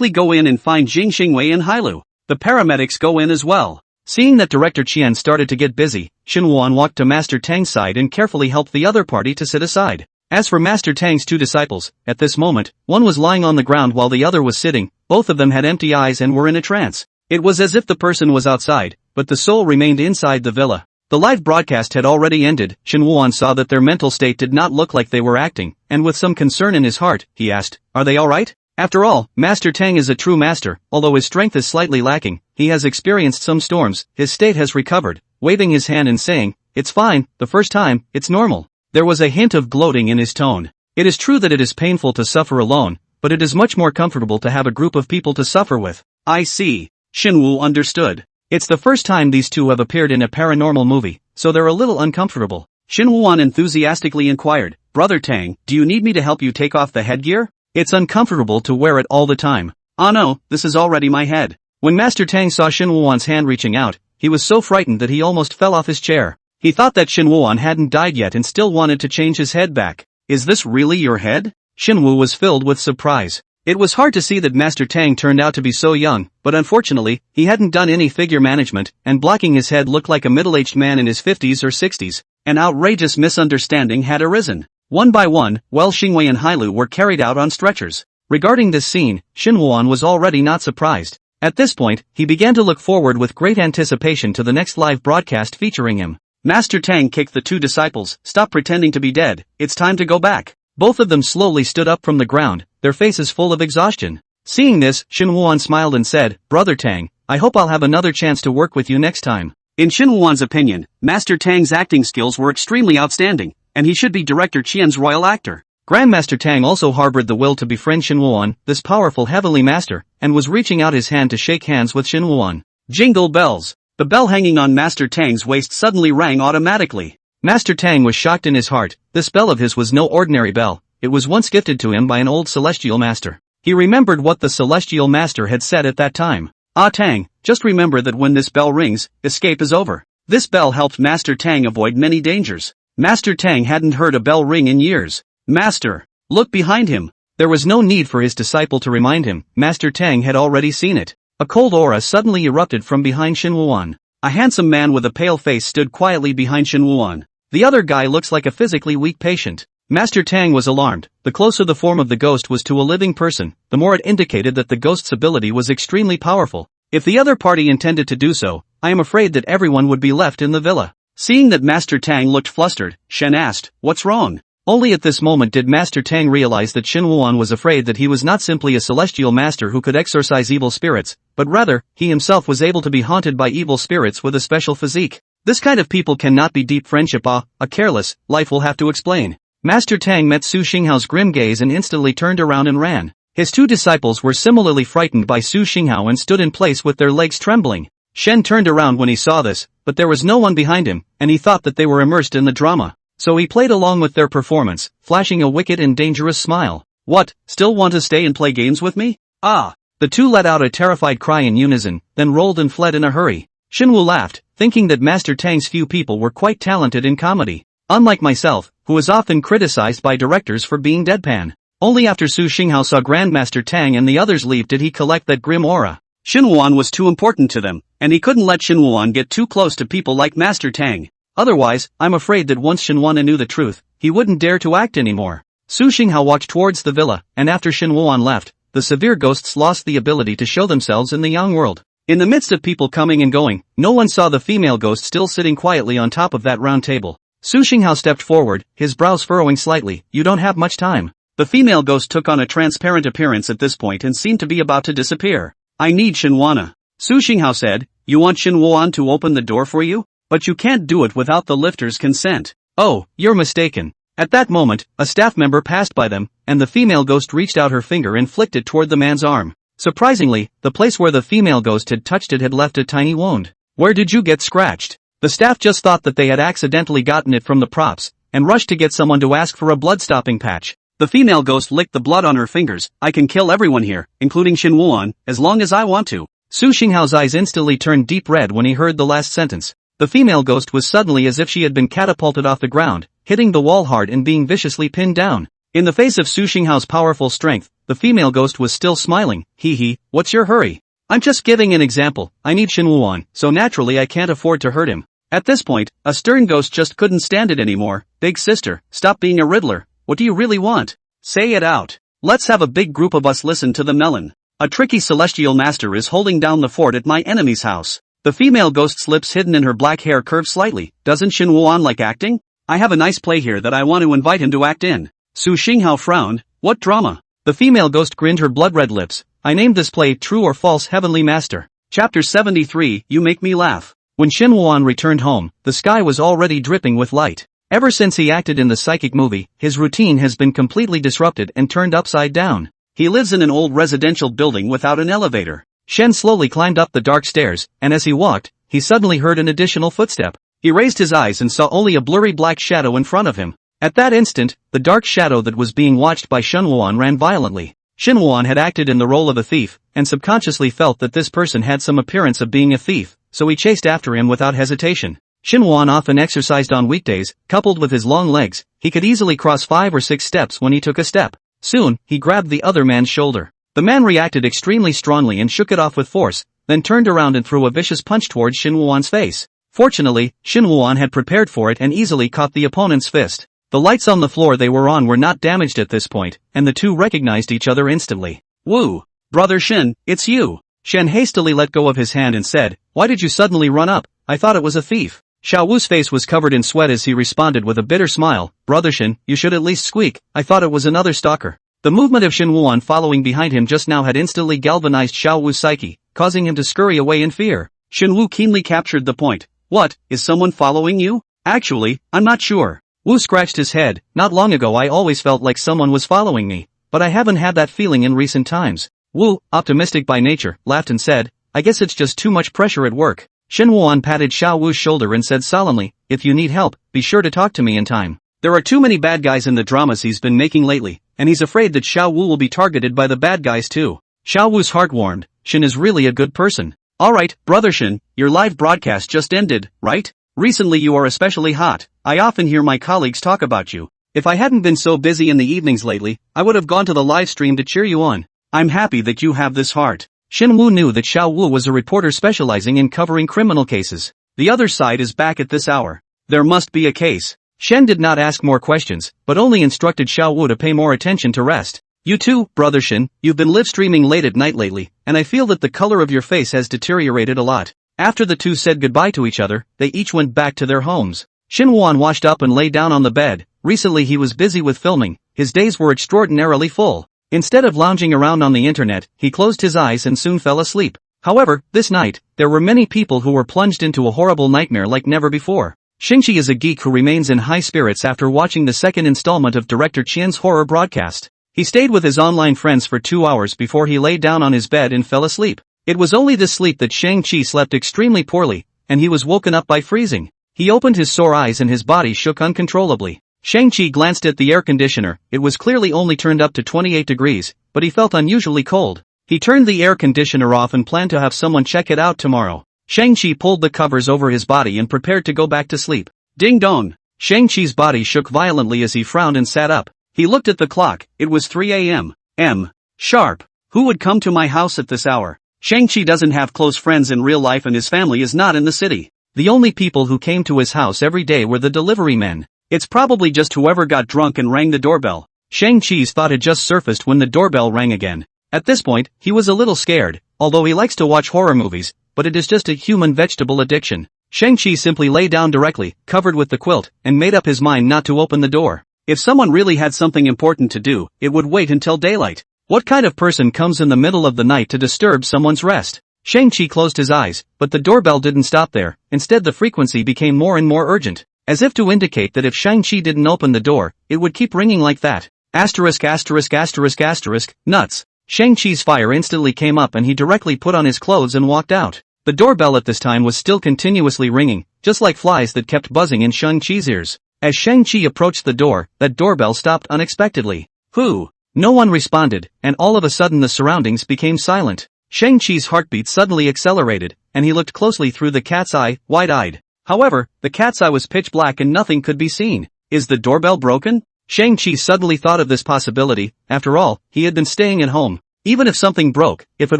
go in and find Jing Xingwei and Hailu. The paramedics go in as well. Seeing that Director Qian started to get busy, Shinwoo walked to Master Tang's side and carefully helped the other party to sit aside. As for Master Tang's 2 disciples, at this moment, one was lying on the ground while the other was sitting. Both of them had empty eyes and were in a trance. It was as if the person was outside, but the soul remained inside the villa. The live broadcast had already ended. Shinwoo saw that their mental state did not look like they were acting, and with some concern in his heart, he asked, "Are they alright?" After all, Master Tang is a true master. Although his strength is slightly lacking, he has experienced some storms. His state has recovered, waving his hand and saying, "It's fine, the first time, it's normal." There was a hint of gloating in his tone. It is true that it is painful to suffer alone, but it is much more comfortable to have a group of people to suffer with. I see. Shinwoo understood. It's the first time these 2 have appeared in a paranormal movie, so they're a little uncomfortable. Shinwoo enthusiastically inquired, "Brother Tang, do you need me to help you take off the headgear? It's uncomfortable to wear it all the time." "Ah no, this is already my head." When Master Tang saw Shinwoo's hand reaching out, he was so frightened that he almost fell off his chair. He thought that Shinwoo hadn't died yet and still wanted to change his head back. "Is this really your head?" Shinwoo was filled with surprise. It was hard to see that Master Tang turned out to be so young, but unfortunately, he hadn't done any figure management, and blocking his head looked like a middle-aged man in his 50s or 60s. An outrageous misunderstanding had arisen. One by one, Xingwei and Hailu were carried out on stretchers. Regarding this scene, Shinwoo was already not surprised. At this point, he began to look forward with great anticipation to the next live broadcast featuring him. Master Tang kicked the 2 disciples. "Stop pretending to be dead, it's time to go back." Both of them slowly stood up from the ground, their faces full of exhaustion. Seeing this, Shinwoo smiled and said, "Brother Tang, I hope I'll have another chance to work with you next time." In Shinwoo's opinion, Master Tang's acting skills were extremely outstanding, and he should be Director Qian's royal actor. Grandmaster Tang also harbored the will to befriend Shinwoo, this powerful heavenly master, and was reaching out his hand to shake hands with Shinwoo. Jingle bells! The bell hanging on Master Tang's waist suddenly rang automatically. Master Tang was shocked in his heart. This bell of his was no ordinary bell. It was once gifted to him by an old celestial master. He remembered what the celestial master had said at that time. "Ah Tang, just remember that when this bell rings, escape is over." This bell helped Master Tang avoid many dangers. Master Tang hadn't heard a bell ring in years. "Master, look behind him." There was no need for his disciple to remind him. Master Tang had already seen it. A cold aura suddenly erupted from behind Shinwoo. A handsome man with a pale face stood quietly behind Shinwoo. The other guy looks like a physically weak patient. Master Tang was alarmed. The closer the form of the ghost was to a living person, the more it indicated that the ghost's ability was extremely powerful. If the other party intended to do so, I am afraid that everyone would be left in the villa. Seeing that Master Tang looked flustered, Shen asked, "What's wrong?" Only at this moment did Master Tang realize that Shinwoo was afraid that he was not simply a celestial master who could exorcise evil spirits, but rather, he himself was able to be haunted by evil spirits with a special physique. This kind of people cannot be deep friendship. A careless, life will have to explain. Master Tang met Su Xinghao's grim gaze and instantly turned around and ran. His 2 disciples were similarly frightened by Su Xinghao and stood in place with their legs trembling. Shen turned around when he saw this, but there was no one behind him, and he thought that they were immersed in the drama. So he played along with their performance, flashing a wicked and dangerous smile. "What, still want to stay and play games with me?" "Ah!" The 2 let out a terrified cry in unison, then rolled and fled in a hurry. Shinwoo laughed, thinking that Master Tang's few people were quite talented in comedy. Unlike myself, who is often criticized by directors for being deadpan. Only after Su Xinghao saw Grandmaster Tang and the others leave did he collect that grim aura. Shinwoo was too important to them, and he couldn't let Shinwoo get too close to people like Master Tang. Otherwise, I'm afraid that once Shinwoo knew the truth, he wouldn't dare to act anymore. Su Xinghao walked towards the villa, and after Shinwoo left, the severe ghosts lost the ability to show themselves in the young world. In the midst of people coming and going, no one saw the female ghost still sitting quietly on top of that round table. Su Xinghao stepped forward, his brows furrowing slightly. "You don't have much time." The female ghost took on a transparent appearance at this point and seemed to be about to disappear. "I need Shinwoo." Su Xinghao said, "You want Shinwoo to open the door for you?" but you can't do it without the lifter's consent. Oh, you're mistaken. At that moment, a staff member passed by them, and the female ghost reached out her finger and flicked it toward the man's arm. Surprisingly, the place where the female ghost had touched it had left a tiny wound. Where did you get scratched? The staff just thought that they had accidentally gotten it from the props, and rushed to get someone to ask for a blood-stopping patch. The female ghost licked the blood on her fingers. I can kill everyone here, including Shin Woo-won, as long as I want to. Su Xinghao's eyes instantly turned deep red when he heard the last sentence. The female ghost was suddenly as if she had been catapulted off the ground, hitting the wall hard and being viciously pinned down. In the face of Su Xinghao's powerful strength, the female ghost was still smiling. Hee hee, what's your hurry? I'm just giving an example. I need Shin Woo-won, so naturally I can't afford to hurt him. At this point, a stern ghost just couldn't stand it anymore. Big sister, stop being a riddler. What do you really want? Say it out. Let's have a big group of us listen to the melon. A tricky celestial master is holding down the fort at my enemy's house. The female ghost's lips hidden in her black hair curved slightly. Doesn't Shin Woo-won like acting? I have a nice play here that I want to invite him to act in. Su Xinghao frowned. What drama? The female ghost grinned her blood-red lips. I named this play True or False Heavenly Master. Chapter 73, You Make Me Laugh. When Shin Woo-won returned home, the sky was already dripping with light. Ever since he acted in the psychic movie, his routine has been completely disrupted and turned upside down. He lives in an old residential building without an elevator. Shen slowly climbed up the dark stairs, and as he walked, he suddenly heard an additional footstep. He raised his eyes and saw only a blurry black shadow in front of him. At that instant, the dark shadow that was being watched by Shin Woo-won ran violently. Shin Woo-won had acted in the role of a thief, and subconsciously felt that this person had some appearance of being a thief, so he chased after him without hesitation. Shin Woo-won often exercised on weekdays. Coupled with his long legs, he could easily cross 5 or 6 steps when he took a step. Soon, he grabbed the other man's shoulder. The man reacted extremely strongly and shook it off with force, then turned around and threw a vicious punch towards Shin Woo-won's face. Fortunately, Shin Woo-won had prepared for it and easily caught the opponent's fist. The lights on the floor they were on were not damaged at this point, and the two recognized each other instantly. Woo! Brother Shin, it's you! Shen hastily let go of his hand and said, Why did you suddenly run up? I thought it was a thief. Xiao Wu's face was covered in sweat as he responded with a bitter smile, Brother Shin, you should at least squeak, I thought it was another stalker. The movement of Shin Woo-won following behind him just now had instantly galvanized Xiao Wu's psyche, causing him to scurry away in fear. Shin Woo keenly captured the point. What, is someone following you? Actually, I'm not sure. Wu scratched his head. Not long ago I always felt like someone was following me, but I haven't had that feeling in recent times. Wu, optimistic by nature, laughed and said, I guess it's just too much pressure at work. Shin Woo-won patted Xiao Wu's shoulder and said solemnly, if you need help, be sure to talk to me in time. There are too many bad guys in the dramas he's been making lately, and he's afraid that Xiao Wu will be targeted by the bad guys too. Xiao Wu's heart warmed. Shin is really a good person. Alright, Brother Shin, your live broadcast just ended, right? Recently you are especially hot. I often hear my colleagues talk about you. If I hadn't been so busy in the evenings lately, I would have gone to the live stream to cheer you on. I'm happy that you have this heart. Shin Woo knew that Xiao Wu was a reporter specializing in covering criminal cases. The other side is back at this hour. There must be a case. Shen did not ask more questions, but only instructed Xiao Wu to pay more attention to rest. You too, Brother Shin, you've been live streaming late at night lately, and I feel that the color of your face has deteriorated a lot. After the two said goodbye to each other, they each went back to their homes. Shin Woo-won washed up and lay down on the bed. Recently he was busy with filming. His days were extraordinarily full. Instead of lounging around on the internet, he closed his eyes and soon fell asleep. However, this night, there were many people who were plunged into a horrible nightmare like never before. Xingqi is a geek who remains in high spirits after watching the second installment of director Qian's horror broadcast. He stayed with his online friends for 2 hours before he lay down on his bed and fell asleep. It was only this sleep that Shang-Chi slept extremely poorly, and he was woken up by freezing. He opened his sore eyes and his body shook uncontrollably. Shang-Chi glanced at the air conditioner. It was clearly only turned up to 28 degrees, but he felt unusually cold. He turned the air conditioner off and planned to have someone check it out tomorrow. Shang-Chi pulled the covers over his body and prepared to go back to sleep. Ding dong! Shang-Chi's body shook violently as he frowned and sat up. He looked at the clock. It was 3 a.m. Sharp. Who would come to my house at this hour? Shang-Chi doesn't have close friends in real life and his family is not in the city. The only people who came to his house every day were the delivery men. It's probably just whoever got drunk and rang the doorbell. Shang-Chi's thought had just surfaced when the doorbell rang again. At this point, he was a little scared, although he likes to watch horror movies, but it is just a human vegetable addiction. Shang-Chi simply lay down directly, covered with the quilt, and made up his mind not to open the door. If someone really had something important to do, it would wait until daylight. What kind of person comes in the middle of the night to disturb someone's rest? Shang-Chi closed his eyes, but the doorbell didn't stop there. Instead the frequency became more and more urgent, as if to indicate that if Shang-Chi didn't open the door, it would keep ringing like that. Asterisk asterisk asterisk asterisk, nuts. Shang-Chi's fire instantly came up and he directly put on his clothes and walked out. The doorbell at this time was still continuously ringing, just like flies that kept buzzing in Shang-Chi's ears. As Shang-Chi approached the door, that doorbell stopped unexpectedly. Who? No one responded, and all of a sudden the surroundings became silent. Shang-Chi's heartbeat suddenly accelerated, and he looked closely through the cat's eye, wide-eyed. However, the cat's eye was pitch black and nothing could be seen. Is the doorbell broken? Shang-Chi suddenly thought of this possibility. After all, he had been staying at home. Even if something broke, if it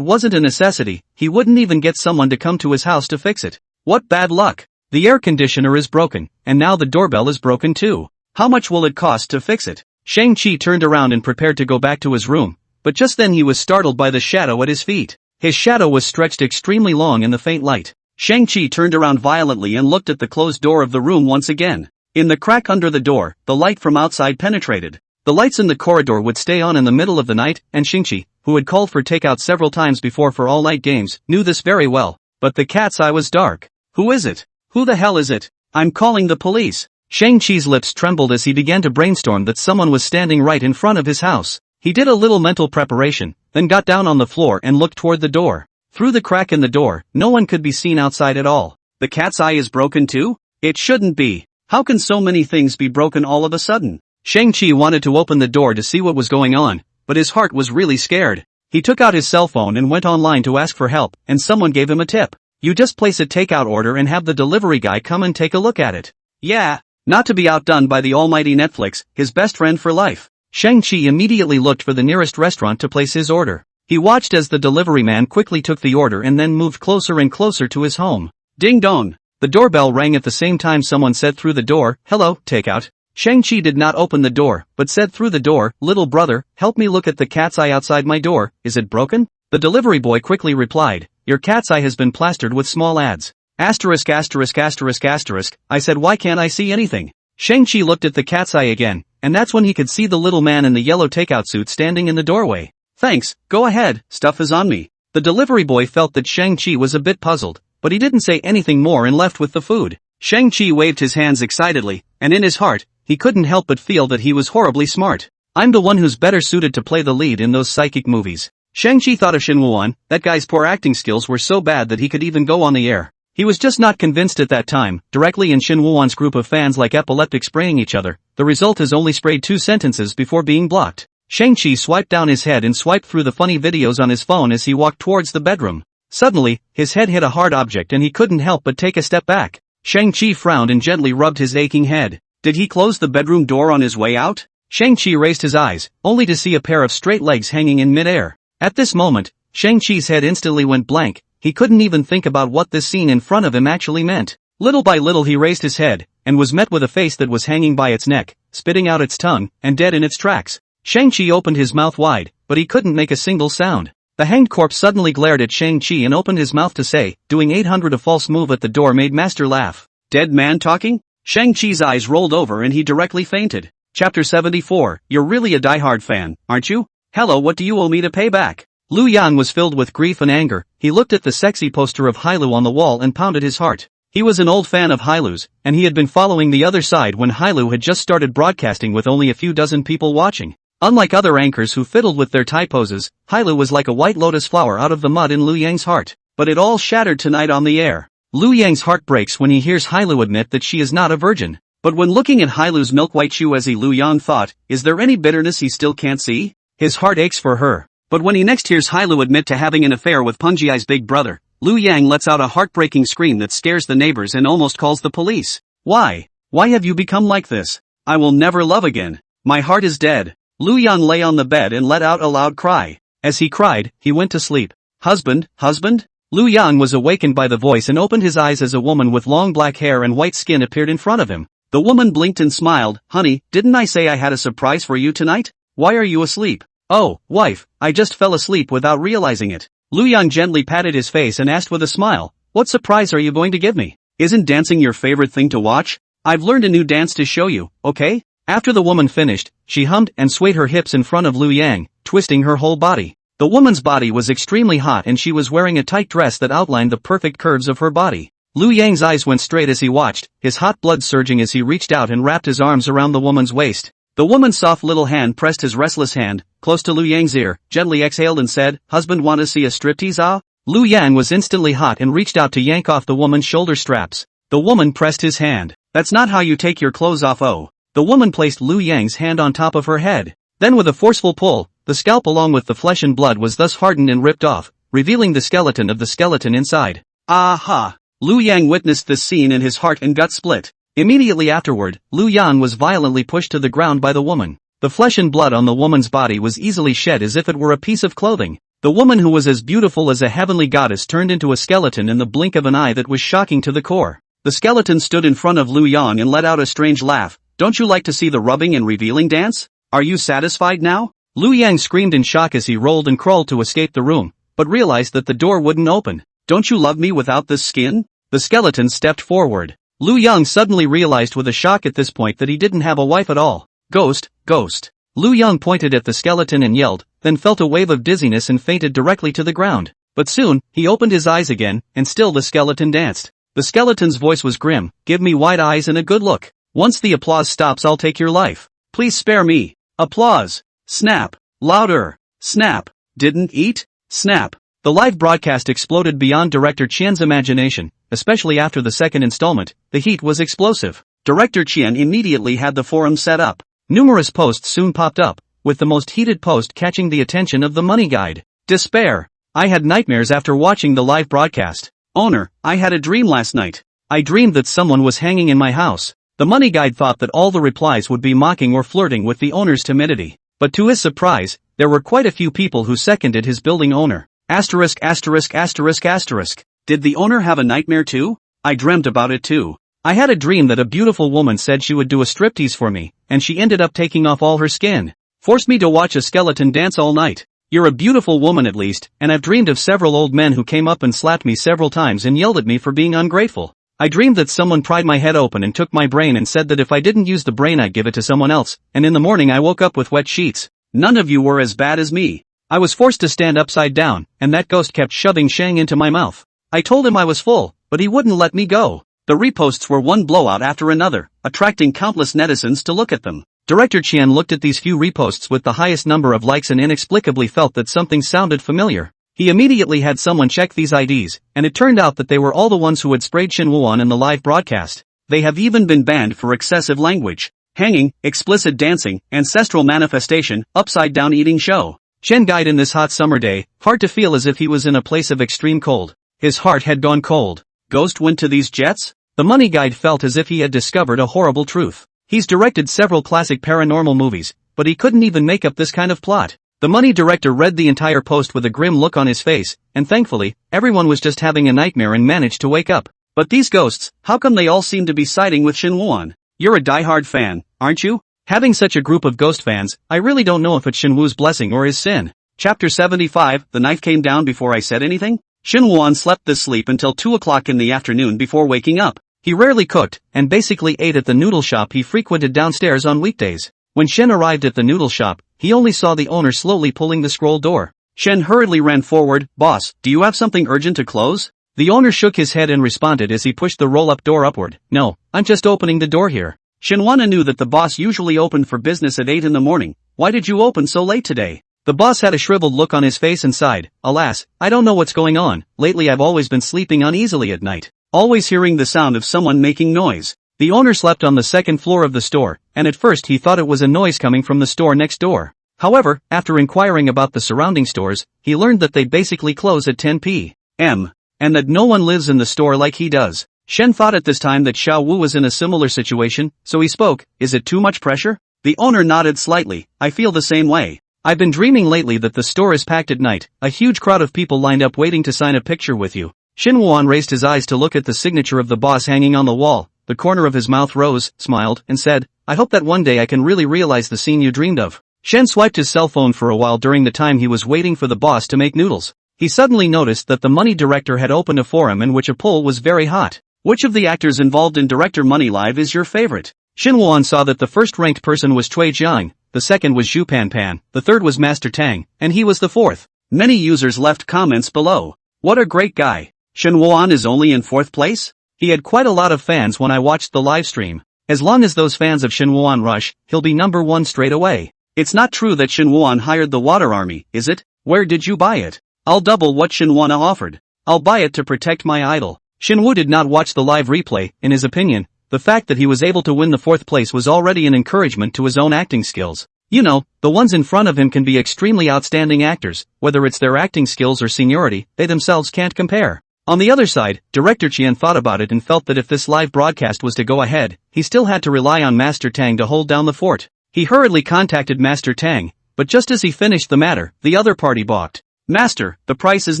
wasn't a necessity, he wouldn't even get someone to come to his house to fix it. What bad luck! The air conditioner is broken, and now the doorbell is broken too. How much will it cost to fix it? Shang-Chi turned around and prepared to go back to his room, but just then he was startled by the shadow at his feet. His shadow was stretched extremely long in the faint light. Shang-Chi turned around violently and looked at the closed door of the room once again. In the crack under the door, the light from outside penetrated. The lights in the corridor would stay on in the middle of the night, and Shang-Chi, who had called for takeout several times before for all-night games, knew this very well. But the cat's eye was dark. Who is it? Who the hell is it? I'm calling the police. Shang-Chi's lips trembled as he began to brainstorm that someone was standing right in front of his house. He did a little mental preparation, then got down on the floor and looked toward the door. Through the crack in the door, no one could be seen outside at all. The cat's eye is broken too? It shouldn't be. How can so many things be broken all of a sudden? Shang-Chi wanted to open the door to see what was going on, but his heart was really scared. He took out his cell phone and went online to ask for help, and someone gave him a tip. You just place a takeout order and have the delivery guy come and take a look at it. Yeah, not to be outdone by the almighty Netflix, his best friend for life. Shang-Chi immediately looked for the nearest restaurant to place his order. He watched as the delivery man quickly took the order and then moved closer and closer to his home. Ding dong! The doorbell rang at the same time someone said through the door, "Hello, takeout." Shang-Chi did not open the door, but said through the door, "Little brother, help me look at the cat's eye outside my door, is it broken?" The delivery boy quickly replied, "Your cat's eye has been plastered with small ads. Asterisk asterisk asterisk asterisk, I said why can't I see anything?" Shang-Chi looked at the cat's eye again, and that's when he could see the little man in the yellow takeout suit standing in the doorway. "Thanks, go ahead, stuff is on me." The delivery boy felt that Shang-Chi was a bit puzzled, but he didn't say anything more and left with the food. Shang-Chi waved his hands excitedly, and in his heart, he couldn't help but feel that he was horribly smart. I'm the one who's better suited to play the lead in those psychic movies. Shang-Chi thought of Shin Woo-won, that guy's poor acting skills were so bad that he could even go on the air. He was just not convinced at that time. Directly in Shin Woo-won's group of fans like epileptic spraying each other, the result is only sprayed 2 sentences before being blocked. Shang-Chi swiped down his head and swiped through the funny videos on his phone as he walked towards the bedroom. Suddenly, his head hit a hard object and he couldn't help but take a step back. Shang-Chi frowned and gently rubbed his aching head. Did he close the bedroom door on his way out? Shang-Chi raised his eyes, only to see a pair of straight legs hanging in midair. At this moment, Shang-Chi's head instantly went blank. He couldn't even think about what this scene in front of him actually meant. Little by little he raised his head, and was met with a face that was hanging by its neck, spitting out its tongue, and dead in its tracks. Shang-Chi opened his mouth wide, but he couldn't make a single sound. The hanged corpse suddenly glared at Shang-Chi and opened his mouth to say, doing 800 a false move at the door made Master laugh. Dead man talking? Shang-Chi's eyes rolled over and he directly fainted. Chapter 74, You're really a diehard fan, aren't you? Hello, what do you owe me to pay back? Liu Yang was filled with grief and anger. He looked at the sexy poster of Hailu on the wall and pounded his heart. He was an old fan of Hailu's, and he had been following the other side when Hailu had just started broadcasting with only a few dozen people watching. Unlike other anchors who fiddled with their Thai poses, Hailu was like a white lotus flower out of the mud in Liu Yang's heart. But it all shattered tonight on the air. Liu Yang's heart breaks when he hears Hailu admit that she is not a virgin. But when looking at Hailu's milk-white shoe as Liu Yang thought, is there any bitterness he still can't see? His heart aches for her. But when he next hears Hailu admit to having an affair with Punji-Ai's big brother, Liu Yang lets out a heartbreaking scream that scares the neighbors and almost calls the police. Why? Why have you become like this? I will never love again. My heart is dead. Liu Yang lay on the bed and let out a loud cry. As he cried, he went to sleep. Husband, husband? Liu Yang was awakened by the voice and opened his eyes as a woman with long black hair and white skin appeared in front of him. The woman blinked and smiled. Honey, didn't I say I had a surprise for you tonight? Why are you asleep? Oh, wife, I just fell asleep without realizing it. Liu Yang gently patted his face and asked with a smile, what surprise are you going to give me? Isn't dancing your favorite thing to watch? I've learned a new dance to show you, okay? After the woman finished, she hummed and swayed her hips in front of Liu Yang, twisting her whole body. The woman's body was extremely hot and she was wearing a tight dress that outlined the perfect curves of her body. Liu Yang's eyes went straight as he watched, his hot blood surging as he reached out and wrapped his arms around the woman's waist. The woman's soft little hand pressed his restless hand, close to Liu Yang's ear, gently exhaled and said, "Husband, want to see a striptease, ah?" Liu Yang was instantly hot and reached out to yank off the woman's shoulder straps. The woman pressed his hand. "That's not how you take your clothes off, oh." The woman placed Liu Yang's hand on top of her head. Then with a forceful pull, the scalp along with the flesh and blood was thus hardened and ripped off, revealing the skeleton of the skeleton inside. Aha! Liu Yang witnessed this scene and his heart and gut split. Immediately afterward, Liu Yan was violently pushed to the ground by the woman. The flesh and blood on the woman's body was easily shed as if it were a piece of clothing. The woman who was as beautiful as a heavenly goddess turned into a skeleton in the blink of an eye that was shocking to the core. The skeleton stood in front of Liu Yang and let out a strange laugh. "Don't you like to see the rubbing and revealing dance? Are you satisfied now?" Liu Yang screamed in shock as he rolled and crawled to escape the room, but realized that the door wouldn't open. "Don't you love me without this skin?" The skeleton stepped forward. Liu Yang suddenly realized with a shock at this point that he didn't have a wife at all. "Ghost, ghost." Liu Yang pointed at the skeleton and yelled, then felt a wave of dizziness and fainted directly to the ground. But soon, he opened his eyes again, and still the skeleton danced. The skeleton's voice was grim, "Give me wide eyes and a good look. Once the applause stops, I'll take your life. Please spare me." Applause. Snap. Louder. Snap. Didn't eat? Snap. The live broadcast exploded beyond director Qian's imagination, especially after the second installment. The heat was explosive. Director Qian immediately had the forum set up. Numerous posts soon popped up, with the most heated post catching the attention of the money guide. "Despair. I had nightmares after watching the live broadcast. Owner, I had a dream last night. I dreamed that someone was hanging in my house." The money guide thought that all the replies would be mocking or flirting with the owner's timidity. But to his surprise, there were quite a few people who seconded his building owner. Asterisk asterisk asterisk asterisk. Did the owner have a nightmare too? I dreamt about it too. I had a dream that a beautiful woman said she would do a striptease for me, and she ended up taking off all her skin. Forced me to watch a skeleton dance all night. You're a beautiful woman at least, and I've dreamed of several old men who came up and slapped me several times and yelled at me for being ungrateful. I dreamed that someone pried my head open and took my brain and said that if I didn't use the brain I'd give it to someone else, and in the morning I woke up with wet sheets. None of you were as bad as me. I was forced to stand upside down, and that ghost kept shoving Shang into my mouth. I told him I was full, but he wouldn't let me go. The reposts were one blowout after another, attracting countless netizens to look at them. Director Qian looked at these few reposts with the highest number of likes and inexplicably felt that something sounded familiar. He immediately had someone check these IDs, and it turned out that they were all the ones who had sprayed Shin Wuan in the live broadcast. They have even been banned for excessive language, hanging, explicit dancing, ancestral manifestation, upside-down eating show. Shen died in this hot summer day, hard to feel as if he was in a place of extreme cold. His heart had gone cold. Ghost went to these jets? The money guide felt as if he had discovered a horrible truth. He's directed several classic paranormal movies, but he couldn't even make up this kind of plot. The money director read the entire post with a grim look on his face, and thankfully, everyone was just having a nightmare and managed to wake up. But these ghosts, how come they all seem to be siding with Shin Wuan? You're a diehard fan, aren't you? Having such a group of ghost fans, I really don't know if it's Shin Wu's blessing or his sin. Chapter 75, The knife came down before I said anything? Shin Wuan slept this sleep until 2 o'clock in the afternoon before waking up. He rarely cooked, and basically ate at the noodle shop he frequented downstairs on weekdays. When Shen arrived at the noodle shop, he only saw the owner slowly pulling the scroll door. Shen hurriedly ran forward. "Boss, do you have something urgent to close?" The owner shook his head and responded as he pushed the roll-up door upward. "No, I'm just opening the door here." Shinwana knew that the boss usually opened for business at 8 in the morning. "Why did you open so late today?" The boss had a shriveled look on his face and sighed. "Alas, I don't know what's going on. Lately I've always been sleeping uneasily at night, always hearing the sound of someone making noise." The owner slept on the second floor of the store, and at first he thought it was a noise coming from the store next door. However, after inquiring about the surrounding stores, he learned that they basically close at 10 p.m., and that no one lives in the store like he does. Shen thought at this time that Xiao Wu was in a similar situation, so he spoke. "Is it too much pressure?" The owner nodded slightly. "I feel the same way. I've been dreaming lately that the store is packed at night, a huge crowd of people lined up waiting to sign a picture with you." Shin Wuan raised his eyes to look at the signature of the boss hanging on the wall. The corner of his mouth rose, smiled, and said, "I hope that one day I can really realize the scene you dreamed of." Shen swiped his cell phone for a while during the time he was waiting for the boss to make noodles. He suddenly noticed that the money director had opened a forum in which a poll was very hot. Which of the actors involved in Director Money Live is your favorite? Shin Wuan saw that the first-ranked person was Cui Jiang, the second was Zhu Pan Pan, the third was Master Tang, and he was the fourth. Many users left comments below. What a great guy. Shinhwan is only in 4th place? He had quite a lot of fans when I watched the livestream. As long as those fans of Shinhwan rush, he'll be number 1 straight away. It's not true that Shinhwan hired the water army, is it? Where did you buy it? I'll double what Shinhwan offered. I'll buy it to protect my idol. Shinwoo did not watch the live replay. In his opinion, the fact that he was able to win the 4th place was already an encouragement to his own acting skills. You know, the ones in front of him can be extremely outstanding actors, whether it's their acting skills or seniority, they themselves can't compare. On the other side, Director Chien thought about it and felt that if this live broadcast was to go ahead, he still had to rely on Master Tang to hold down the fort. He hurriedly contacted Master Tang, but just as he finished the matter, the other party balked. Master, the price is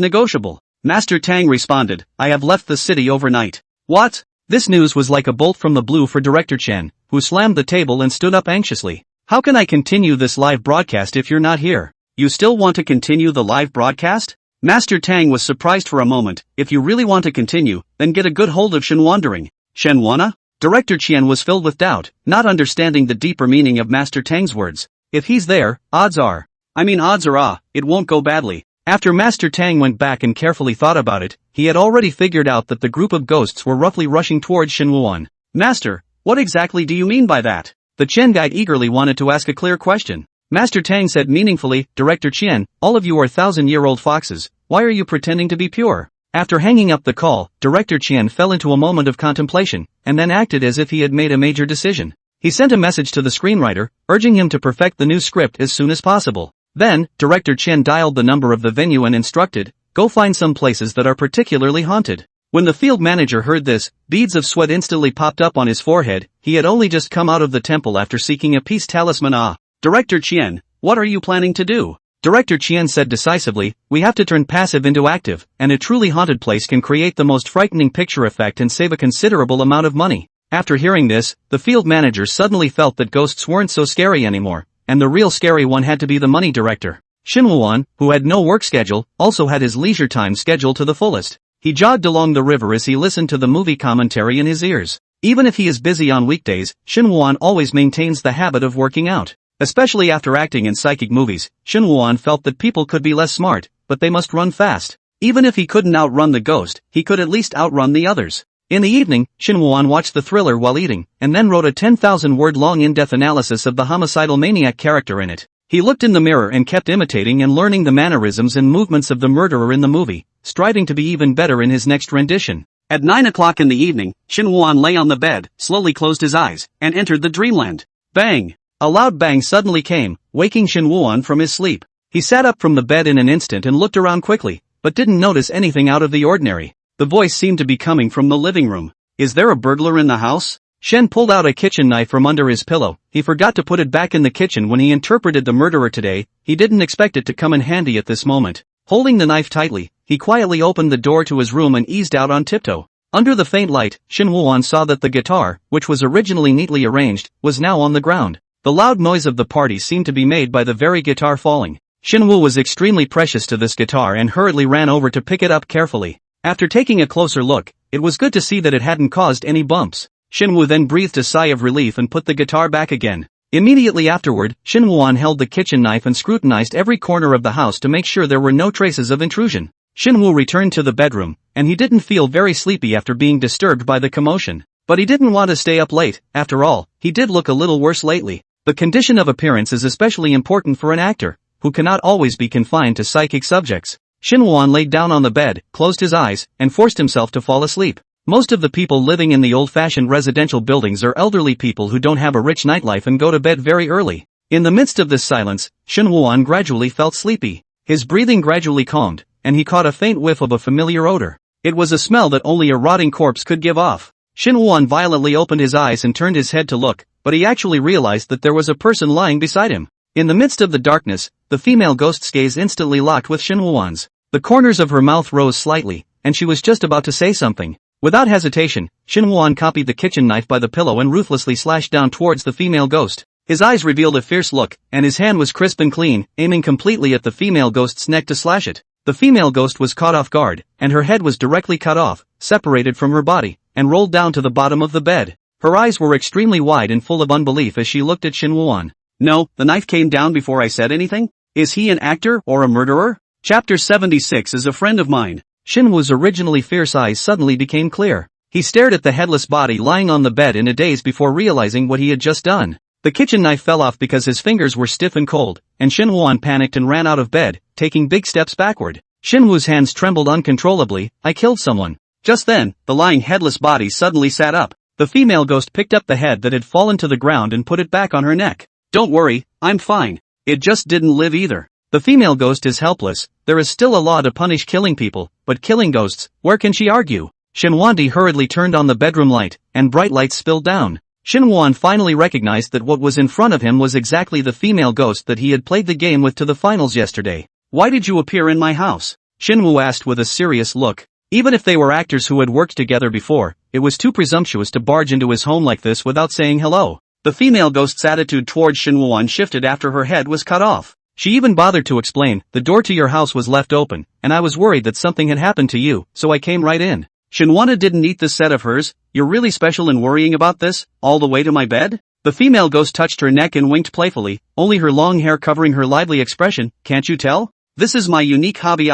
negotiable. Master Tang responded, I have left the city overnight. What? This news was like a bolt from the blue for Director Chen, who slammed the table and stood up anxiously. How can I continue this live broadcast if you're not here? You still want to continue the live broadcast? Master Tang was surprised for a moment. If you really want to continue, then get a good hold of Shenwandering. Shenwana? Director Chien was filled with doubt, not understanding the deeper meaning of Master Tang's words. If he's there, odds are, it won't go badly. After Master Tang went back and carefully thought about it, he had already figured out that the group of ghosts were roughly rushing towards Shenwuan. Master, what exactly do you mean by that? The Chen guide eagerly wanted to ask a clear question. Master Tang said meaningfully, Director Chien, all of you are 1,000-year-old foxes, why are you pretending to be pure? After hanging up the call, Director Chien fell into a moment of contemplation, and then acted as if he had made a major decision. He sent a message to the screenwriter, urging him to perfect the new script as soon as possible. Then, Director Chien dialed the number of the venue and instructed, go find some places that are particularly haunted. When the field manager heard this, beads of sweat instantly popped up on his forehead. He had only just come out of the temple after seeking a peace talisman. Director Chien, what are you planning to do? Director Chien said decisively, we have to turn passive into active, and a truly haunted place can create the most frightening picture effect and save a considerable amount of money. After hearing this, the field manager suddenly felt that ghosts weren't so scary anymore, and the real scary one had to be the money director. Shinwuan, who had no work schedule, also had his leisure time scheduled to the fullest. He jogged along the river as he listened to the movie commentary in his ears. Even if he is busy on weekdays, Shinwuan always maintains the habit of working out. Especially after acting in psychic movies, Shinwuan felt that people could be less smart, but they must run fast. Even if he couldn't outrun the ghost, he could at least outrun the others. In the evening, Shinwuan watched the thriller while eating, and then wrote a 10,000-word-long in-depth analysis of the homicidal maniac character in it. He looked in the mirror and kept imitating and learning the mannerisms and movements of the murderer in the movie, striving to be even better in his next rendition. At 9 o'clock in the evening, Shinwuan lay on the bed, slowly closed his eyes, and entered the dreamland. Bang! A loud bang suddenly came, waking Shinwuan from his sleep. He sat up from the bed in an instant and looked around quickly, but didn't notice anything out of the ordinary. The voice seemed to be coming from the living room. Is there a burglar in the house? Shen pulled out a kitchen knife from under his pillow. He forgot to put it back in the kitchen when he interpreted the murderer today. He didn't expect it to come in handy at this moment. Holding the knife tightly, he quietly opened the door to his room and eased out on tiptoe. Under the faint light, Shinwuan saw that the guitar, which was originally neatly arranged, was now on the ground. The loud noise of the party seemed to be made by the very guitar falling. Shinwoo was extremely precious to this guitar and hurriedly ran over to pick it up carefully. After taking a closer look, it was good to see that it hadn't caused any bumps. Shinwoo then breathed a sigh of relief and put the guitar back again. Immediately afterward, Shinwuan held the kitchen knife and scrutinized every corner of the house to make sure there were no traces of intrusion. Shinwoo returned to the bedroom, and he didn't feel very sleepy after being disturbed by the commotion. But he didn't want to stay up late. After all, he did look a little worse lately. The condition of appearance is especially important for an actor, who cannot always be confined to psychic subjects. Shinwuan laid down on the bed, closed his eyes, and forced himself to fall asleep. Most of the people living in the old-fashioned residential buildings are elderly people who don't have a rich nightlife and go to bed very early. In the midst of this silence, Shinwuan gradually felt sleepy. His breathing gradually calmed, and he caught a faint whiff of a familiar odor. It was a smell that only a rotting corpse could give off. Shinwuan violently opened his eyes and turned his head to look, but he actually realized that there was a person lying beside him. In the midst of the darkness, the female ghost's gaze instantly locked with Shinwuan's. The corners of her mouth rose slightly, and she was just about to say something. Without hesitation, Shinwuan copied the kitchen knife by the pillow and ruthlessly slashed down towards the female ghost. His eyes revealed a fierce look, and his hand was crisp and clean, aiming completely at the female ghost's neck to slash it. The female ghost was caught off guard, and her head was directly cut off, separated from her body, and rolled down to the bottom of the bed. Her eyes were extremely wide and full of unbelief as she looked at Shinwuan. No, the knife came down before I said anything? Is he an actor or a murderer? Chapter 76 is a friend of mine. Shinwoo's originally fierce eyes suddenly became clear. He stared at the headless body lying on the bed in a daze before realizing what he had just done. The kitchen knife fell off because his fingers were stiff and cold, and Shinwoo panicked and ran out of bed, taking big steps backward. Shinwoo's hands trembled uncontrollably. I killed someone. Just then, the lying headless body suddenly sat up. The female ghost picked up the head that had fallen to the ground and put it back on her neck. Don't worry, I'm fine. It just didn't live either. The female ghost is helpless. There is still a law to punish killing people, but killing ghosts, where can she argue? Shinwoo hurriedly turned on the bedroom light, and bright lights spilled down. Shinwoo finally recognized that what was in front of him was exactly the female ghost that he had played the game with to the finals yesterday. Why did you appear in my house? Shinwoo asked with a serious look. Even if they were actors who had worked together before, it was too presumptuous to barge into his home like this without saying hello. The female ghost's attitude towards Shinwoo shifted after her head was cut off. She even bothered to explain, the door to your house was left open, and I was worried that something had happened to you, so I came right in. Shinwoo didn't eat this set of hers. You're really special in worrying about this, all the way to my bed? The female ghost touched her neck and winked playfully, only her long hair covering her lively expression, can't you tell? This is my unique hobby.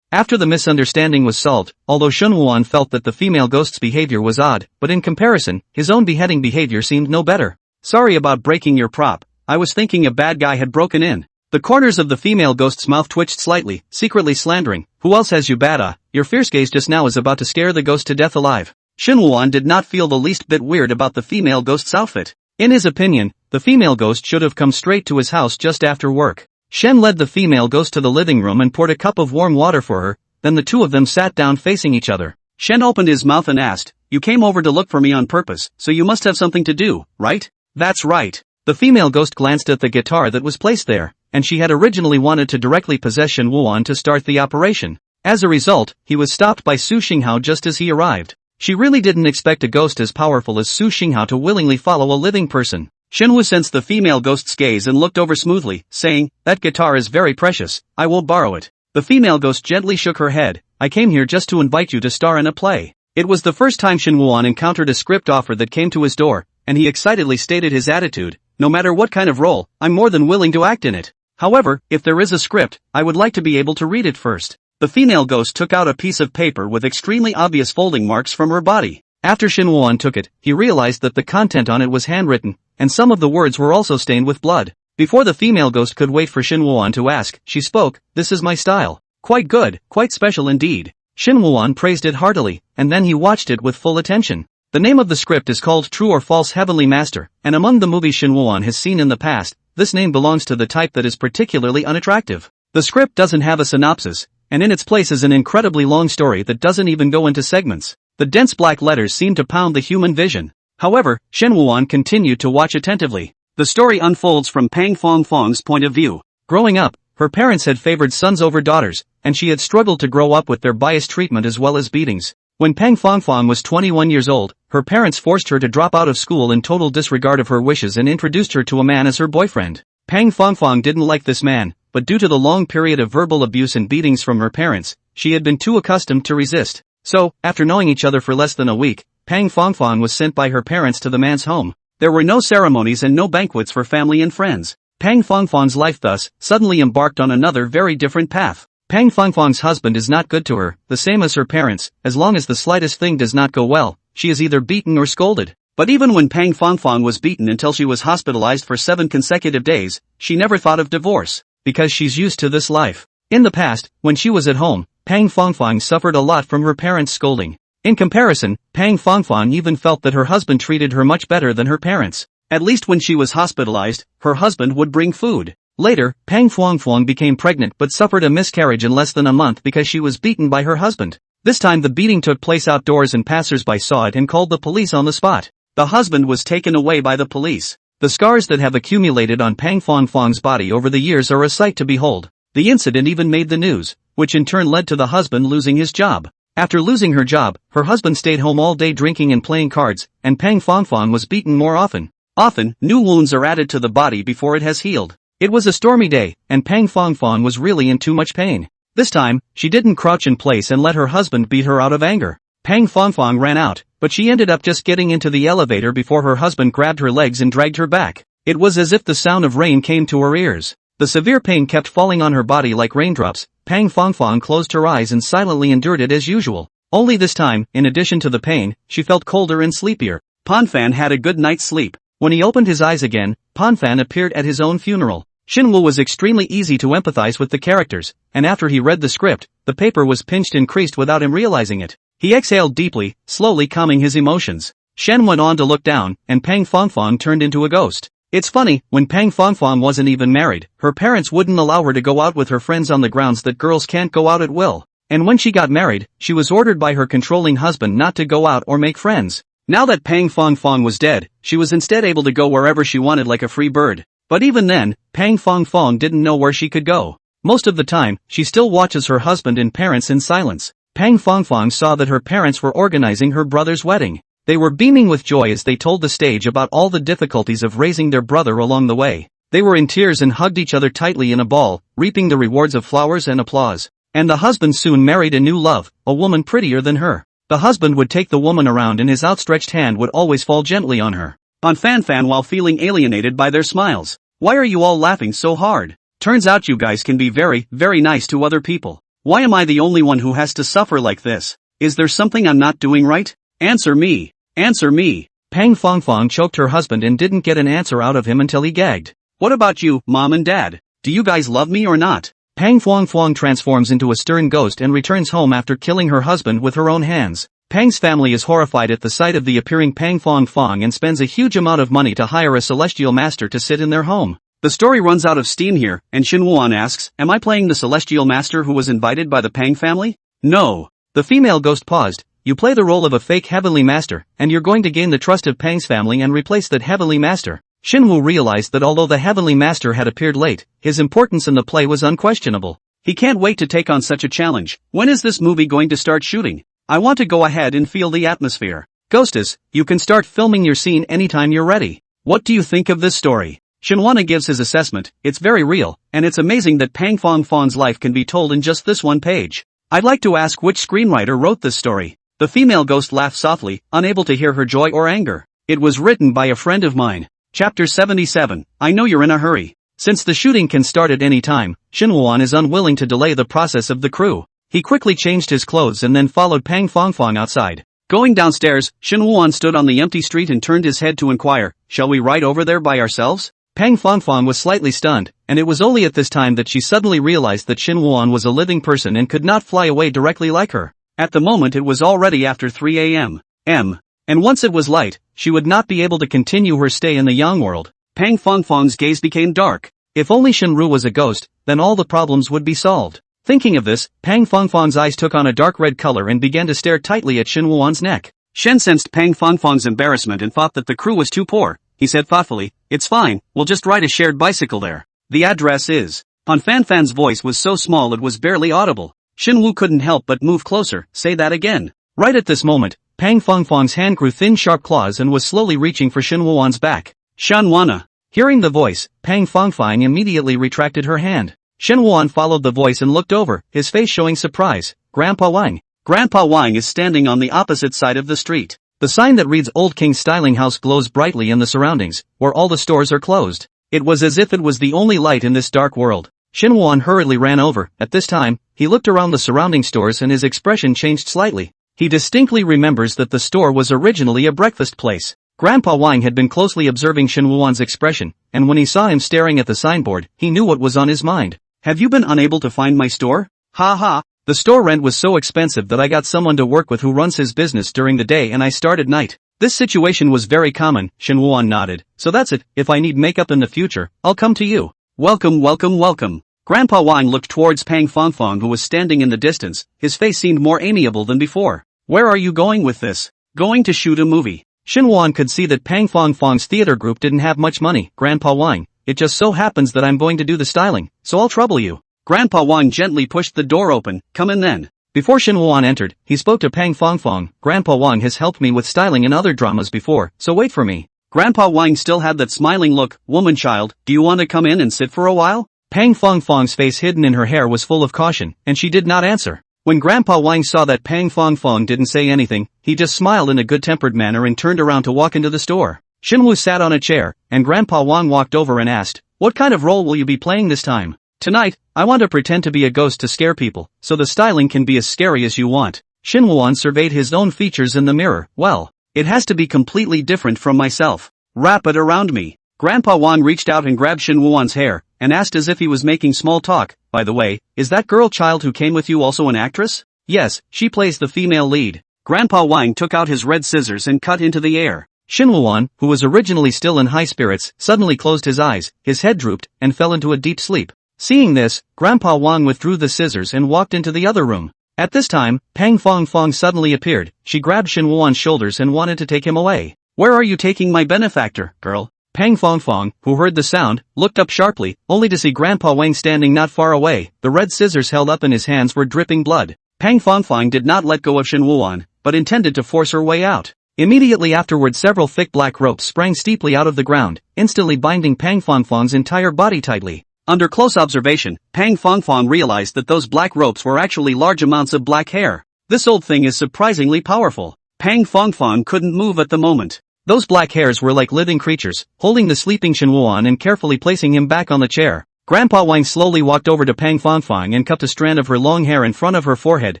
After the misunderstanding was solved, although Shinwoo felt that the female ghost's behavior was odd, but in comparison, his own beheading behavior seemed no better. Sorry about breaking your prop. I was thinking a bad guy had broken in. The corners of the female ghost's mouth twitched slightly, secretly slandering. Who else has you bad? Your fierce gaze just now is about to scare the ghost to death alive. Shinwoo did not feel the least bit weird about the female ghost's outfit. In his opinion, the female ghost should have come straight to his house just after work. Shen led the female ghost to the living room and poured a cup of warm water for her, then the two of them sat down facing each other. Shen opened his mouth and asked, you came over to look for me on purpose, so you must have something to do, right? That's right. The female ghost glanced at the guitar that was placed there, and she had originally wanted to directly possess Shinwoo to start the operation. As a result, he was stopped by Su Xinghao just as he arrived. She really didn't expect a ghost as powerful as Su Xinghao to willingly follow a living person. Shinwoo sensed the female ghost's gaze and looked over smoothly, saying, that guitar is very precious, I will borrow it. The female ghost gently shook her head. I came here just to invite you to star in a play. It was the first time Shinwoo encountered a script offer that came to his door, and he excitedly stated his attitude, no matter what kind of role, I'm more than willing to act in it. However, if there is a script, I would like to be able to read it first. The female ghost took out a piece of paper with extremely obvious folding marks from her body. After Shinwoo took it, he realized that the content on it was handwritten, and some of the words were also stained with blood. Before the female ghost could wait for Shinwoo to ask, she spoke, this is my style. Quite good, quite special indeed. Shinwoo praised it heartily, and then he watched it with full attention. The name of the script is called True or False Heavenly Master, and among the movies Shinwoo has seen in the past, this name belongs to the type that is particularly unattractive. The script doesn't have a synopsis, and in its place is an incredibly long story that doesn't even go into segments. The dense black letters seem to pound the human vision. However, Shinwoo continued to watch attentively. The story unfolds from Pang Fongfong's point of view. Growing up, her parents had favored sons over daughters, and she had struggled to grow up with their biased treatment as well as beatings. When Pang Fongfong was 21 years old, her parents forced her to drop out of school in total disregard of her wishes and introduced her to a man as her boyfriend. Pang Fongfong didn't like this man, but due to the long period of verbal abuse and beatings from her parents, she had been too accustomed to resist. So, after knowing each other for less than a week, Pang Fongfong was sent by her parents to the man's home. There were no ceremonies and no banquets for family and friends. Pang Fongfong's life thus, suddenly embarked on another very different path. Pang Fongfong's husband is not good to her, the same as her parents. As long as the slightest thing does not go well, she is either beaten or scolded. But even when Pang Fongfong was beaten until she was hospitalized for 7 consecutive days, she never thought of divorce, because she's used to this life. In the past, when she was at home, Pang Fongfong suffered a lot from her parents' scolding. In comparison, Pang Fongfong even felt that her husband treated her much better than her parents. At least when she was hospitalized, her husband would bring food. Later, Pang Fongfong became pregnant but suffered a miscarriage in less than a month because she was beaten by her husband. This time the beating took place outdoors and passers-by saw it and called the police on the spot. The husband was taken away by the police. The scars that have accumulated on Pang Fongfong's body over the years are a sight to behold. The incident even made the news, which in turn led to the husband losing his job. After losing her job, her husband stayed home all day drinking and playing cards, and Pang Fongfong was beaten more often. Often, new wounds are added to the body before it has healed. It was a stormy day, and Pang Fongfong was really in too much pain. This time, she didn't crouch in place and let her husband beat her out of anger. Pang Fongfong ran out, but she ended up just getting into the elevator before her husband grabbed her legs and dragged her back. It was as if the sound of rain came to her ears. The severe pain kept falling on her body like raindrops. Pang Fongfong closed her eyes and silently endured it as usual. Only this time, in addition to the pain, she felt colder and sleepier. Panfan had a good night's sleep. When he opened his eyes again, Panfan appeared at his own funeral. Shinwoo was extremely easy to empathize with the characters, and after he read the script, the paper was pinched and creased without him realizing it. He exhaled deeply, slowly calming his emotions. Shen went on to look down, and Pang Fongfong turned into a ghost. It's funny, when Pang Fongfong wasn't even married, her parents wouldn't allow her to go out with her friends on the grounds that girls can't go out at will. And when she got married, she was ordered by her controlling husband not to go out or make friends. Now that Pang Fongfong was dead, she was instead able to go wherever she wanted like a free bird. But even then, Pang Fongfong didn't know where she could go. Most of the time, she still watches her husband and parents in silence. Pang Fongfong saw that her parents were organizing her brother's wedding. They were beaming with joy as they told the stage about all the difficulties of raising their brother along the way. They were in tears and hugged each other tightly in a ball, reaping the rewards of flowers and applause. And the husband soon married a new love, a woman prettier than her. The husband would take the woman around and his outstretched hand would always fall gently on her. On Fanfan while feeling alienated by their smiles. Why are you all laughing so hard? Turns out you guys can be very, very nice to other people. Why am I the only one who has to suffer like this? Is there something I'm not doing right? Answer me. Answer me. Pang Fongfong choked her husband and didn't get an answer out of him until he gagged. What about you, Mom and Dad? Do you guys love me or not? Pang Fongfong transforms into a stern ghost and returns home after killing her husband with her own hands. Pang's family is horrified at the sight of the appearing Pang Fongfong and spends a huge amount of money to hire a celestial master to sit in their home. The story runs out of steam here, and Shin Wuan asks, am I playing the celestial master who was invited by the Pang family? No. The female ghost paused. You play the role of a fake heavenly master, and you're going to gain the trust of Pang's family and replace that heavenly master. Shinwoo realized that although the heavenly master had appeared late, his importance in the play was unquestionable. He can't wait to take on such a challenge. When is this movie going to start shooting? I want to go ahead and feel the atmosphere. Ghostess, you can start filming your scene anytime you're ready. What do you think of this story? Shinwana gives his assessment. It's very real, and it's amazing that Pang Fongfong's life can be told in just this one page. I'd like to ask which screenwriter wrote this story. The female ghost laughed softly, unable to hear her joy or anger. It was written by a friend of mine. Chapter 77. I know you're in a hurry. Since the shooting can start at any time, Shinwuan is unwilling to delay the process of the crew. He quickly changed his clothes and then followed Pang Fongfong outside. Going downstairs, Shinwuan stood on the empty street and turned his head to inquire, shall we ride over there by ourselves? Pang Fongfong was slightly stunned, and it was only at this time that she suddenly realized that Shinwuan was a living person and could not fly away directly like her. At the moment it was already after 3 a.m. And once it was light, she would not be able to continue her stay in the Yang world. Pang Fongfong's gaze became dark. If only Shinru was a ghost, then all the problems would be solved. Thinking of this, Pang Fongfong's eyes took on a dark red color and began to stare tightly at Shinwuan's neck. Shen sensed Pang Fongfong's embarrassment and thought that the crew was too poor. He said thoughtfully, it's fine, we'll just ride a shared bicycle there. The address is. Pan Fanfan's voice was so small it was barely audible. Shinwu couldn't help but move closer. Say that again. Right at this moment, Pang Fongfong's hand grew thin sharp claws and was slowly reaching for Shinwuan's back. Shanwana. Hearing the voice, Pang Fongfong immediately retracted her hand. Shinwuan followed the voice and looked over, his face showing surprise. Grandpa Wang. Grandpa Wang is standing on the opposite side of the street. The sign that reads Old King Styling House glows brightly in the surroundings, where all the stores are closed. It was as if it was the only light in this dark world. Shinwuan hurriedly ran over. At this time, he looked around the surrounding stores and his expression changed slightly. He distinctly remembers that the store was originally a breakfast place. Grandpa Wang had been closely observing Shinwuan's expression, and when he saw him staring at the signboard, he knew what was on his mind. Have you been unable to find my store? Ha ha. The store rent was so expensive that I got someone to work with who runs his business during the day and I start at night. This situation was very common, Shinwuan nodded. So that's it, if I need makeup in the future, I'll come to you. Welcome, welcome, welcome. Grandpa Wang looked towards Pang Fongfong who was standing in the distance. His face seemed more amiable than before. Where are you going with this? Going to shoot a movie. Shinwuan could see that Pang Fongfong's theater group didn't have much money. Grandpa Wang, it just so happens that I'm going to do the styling, so I'll trouble you. Grandpa Wang gently pushed the door open. Come in then. Before Shinwuan entered, he spoke to Pang Fongfong. Grandpa Wang has helped me with styling in other dramas before, so wait for me. Grandpa Wang still had that smiling look. Woman-child, do you want to come in and sit for a while? Pang Fongfong's face hidden in her hair was full of caution, and she did not answer. When Grandpa Wang saw that Pang Fongfong didn't say anything, he just smiled in a good-tempered manner and turned around to walk into the store. Shinwu sat on a chair, and Grandpa Wang walked over and asked, What kind of role will you be playing this time? Tonight, I want to pretend to be a ghost to scare people, so the styling can be as scary as you want. Shin Woo-won surveyed his own features in the mirror. Well, it has to be completely different from myself. Wrap it around me. Grandpa Wang reached out and grabbed Shin Woo-won's hair, and asked as if he was making small talk, by the way, is that girl child who came with you also an actress? Yes, she plays the female lead. Grandpa Wang took out his red scissors and cut into the air. Shin Woo-won, who was originally still in high spirits, suddenly closed his eyes, his head drooped, and fell into a deep sleep. Seeing this, Grandpa Wang withdrew the scissors and walked into the other room. At this time, Pang Fong Fong suddenly appeared. She grabbed Shin Woo-won's shoulders and wanted to take him away. Where are you taking my benefactor, girl? Pang Fong Fong, who heard the sound, looked up sharply, only to see Grandpa Wang standing not far away. The red scissors held up in his hands were dripping blood. Pang Fong Fong did not let go of Shin Woo-won, but intended to force her way out. Immediately afterward, several thick black ropes sprang steeply out of the ground, instantly binding Pang Fong Fong's entire body tightly. Under close observation, Pang Fong Fong realized that those black ropes were actually large amounts of black hair. This old thing is surprisingly powerful. Pang Fong Fong couldn't move at the moment. Those black hairs were like living creatures, holding the sleeping Shin Woo-won and carefully placing him back on the chair. Grandpa Wang slowly walked over to Pang Fong Fong and cupped a strand of her long hair in front of her forehead,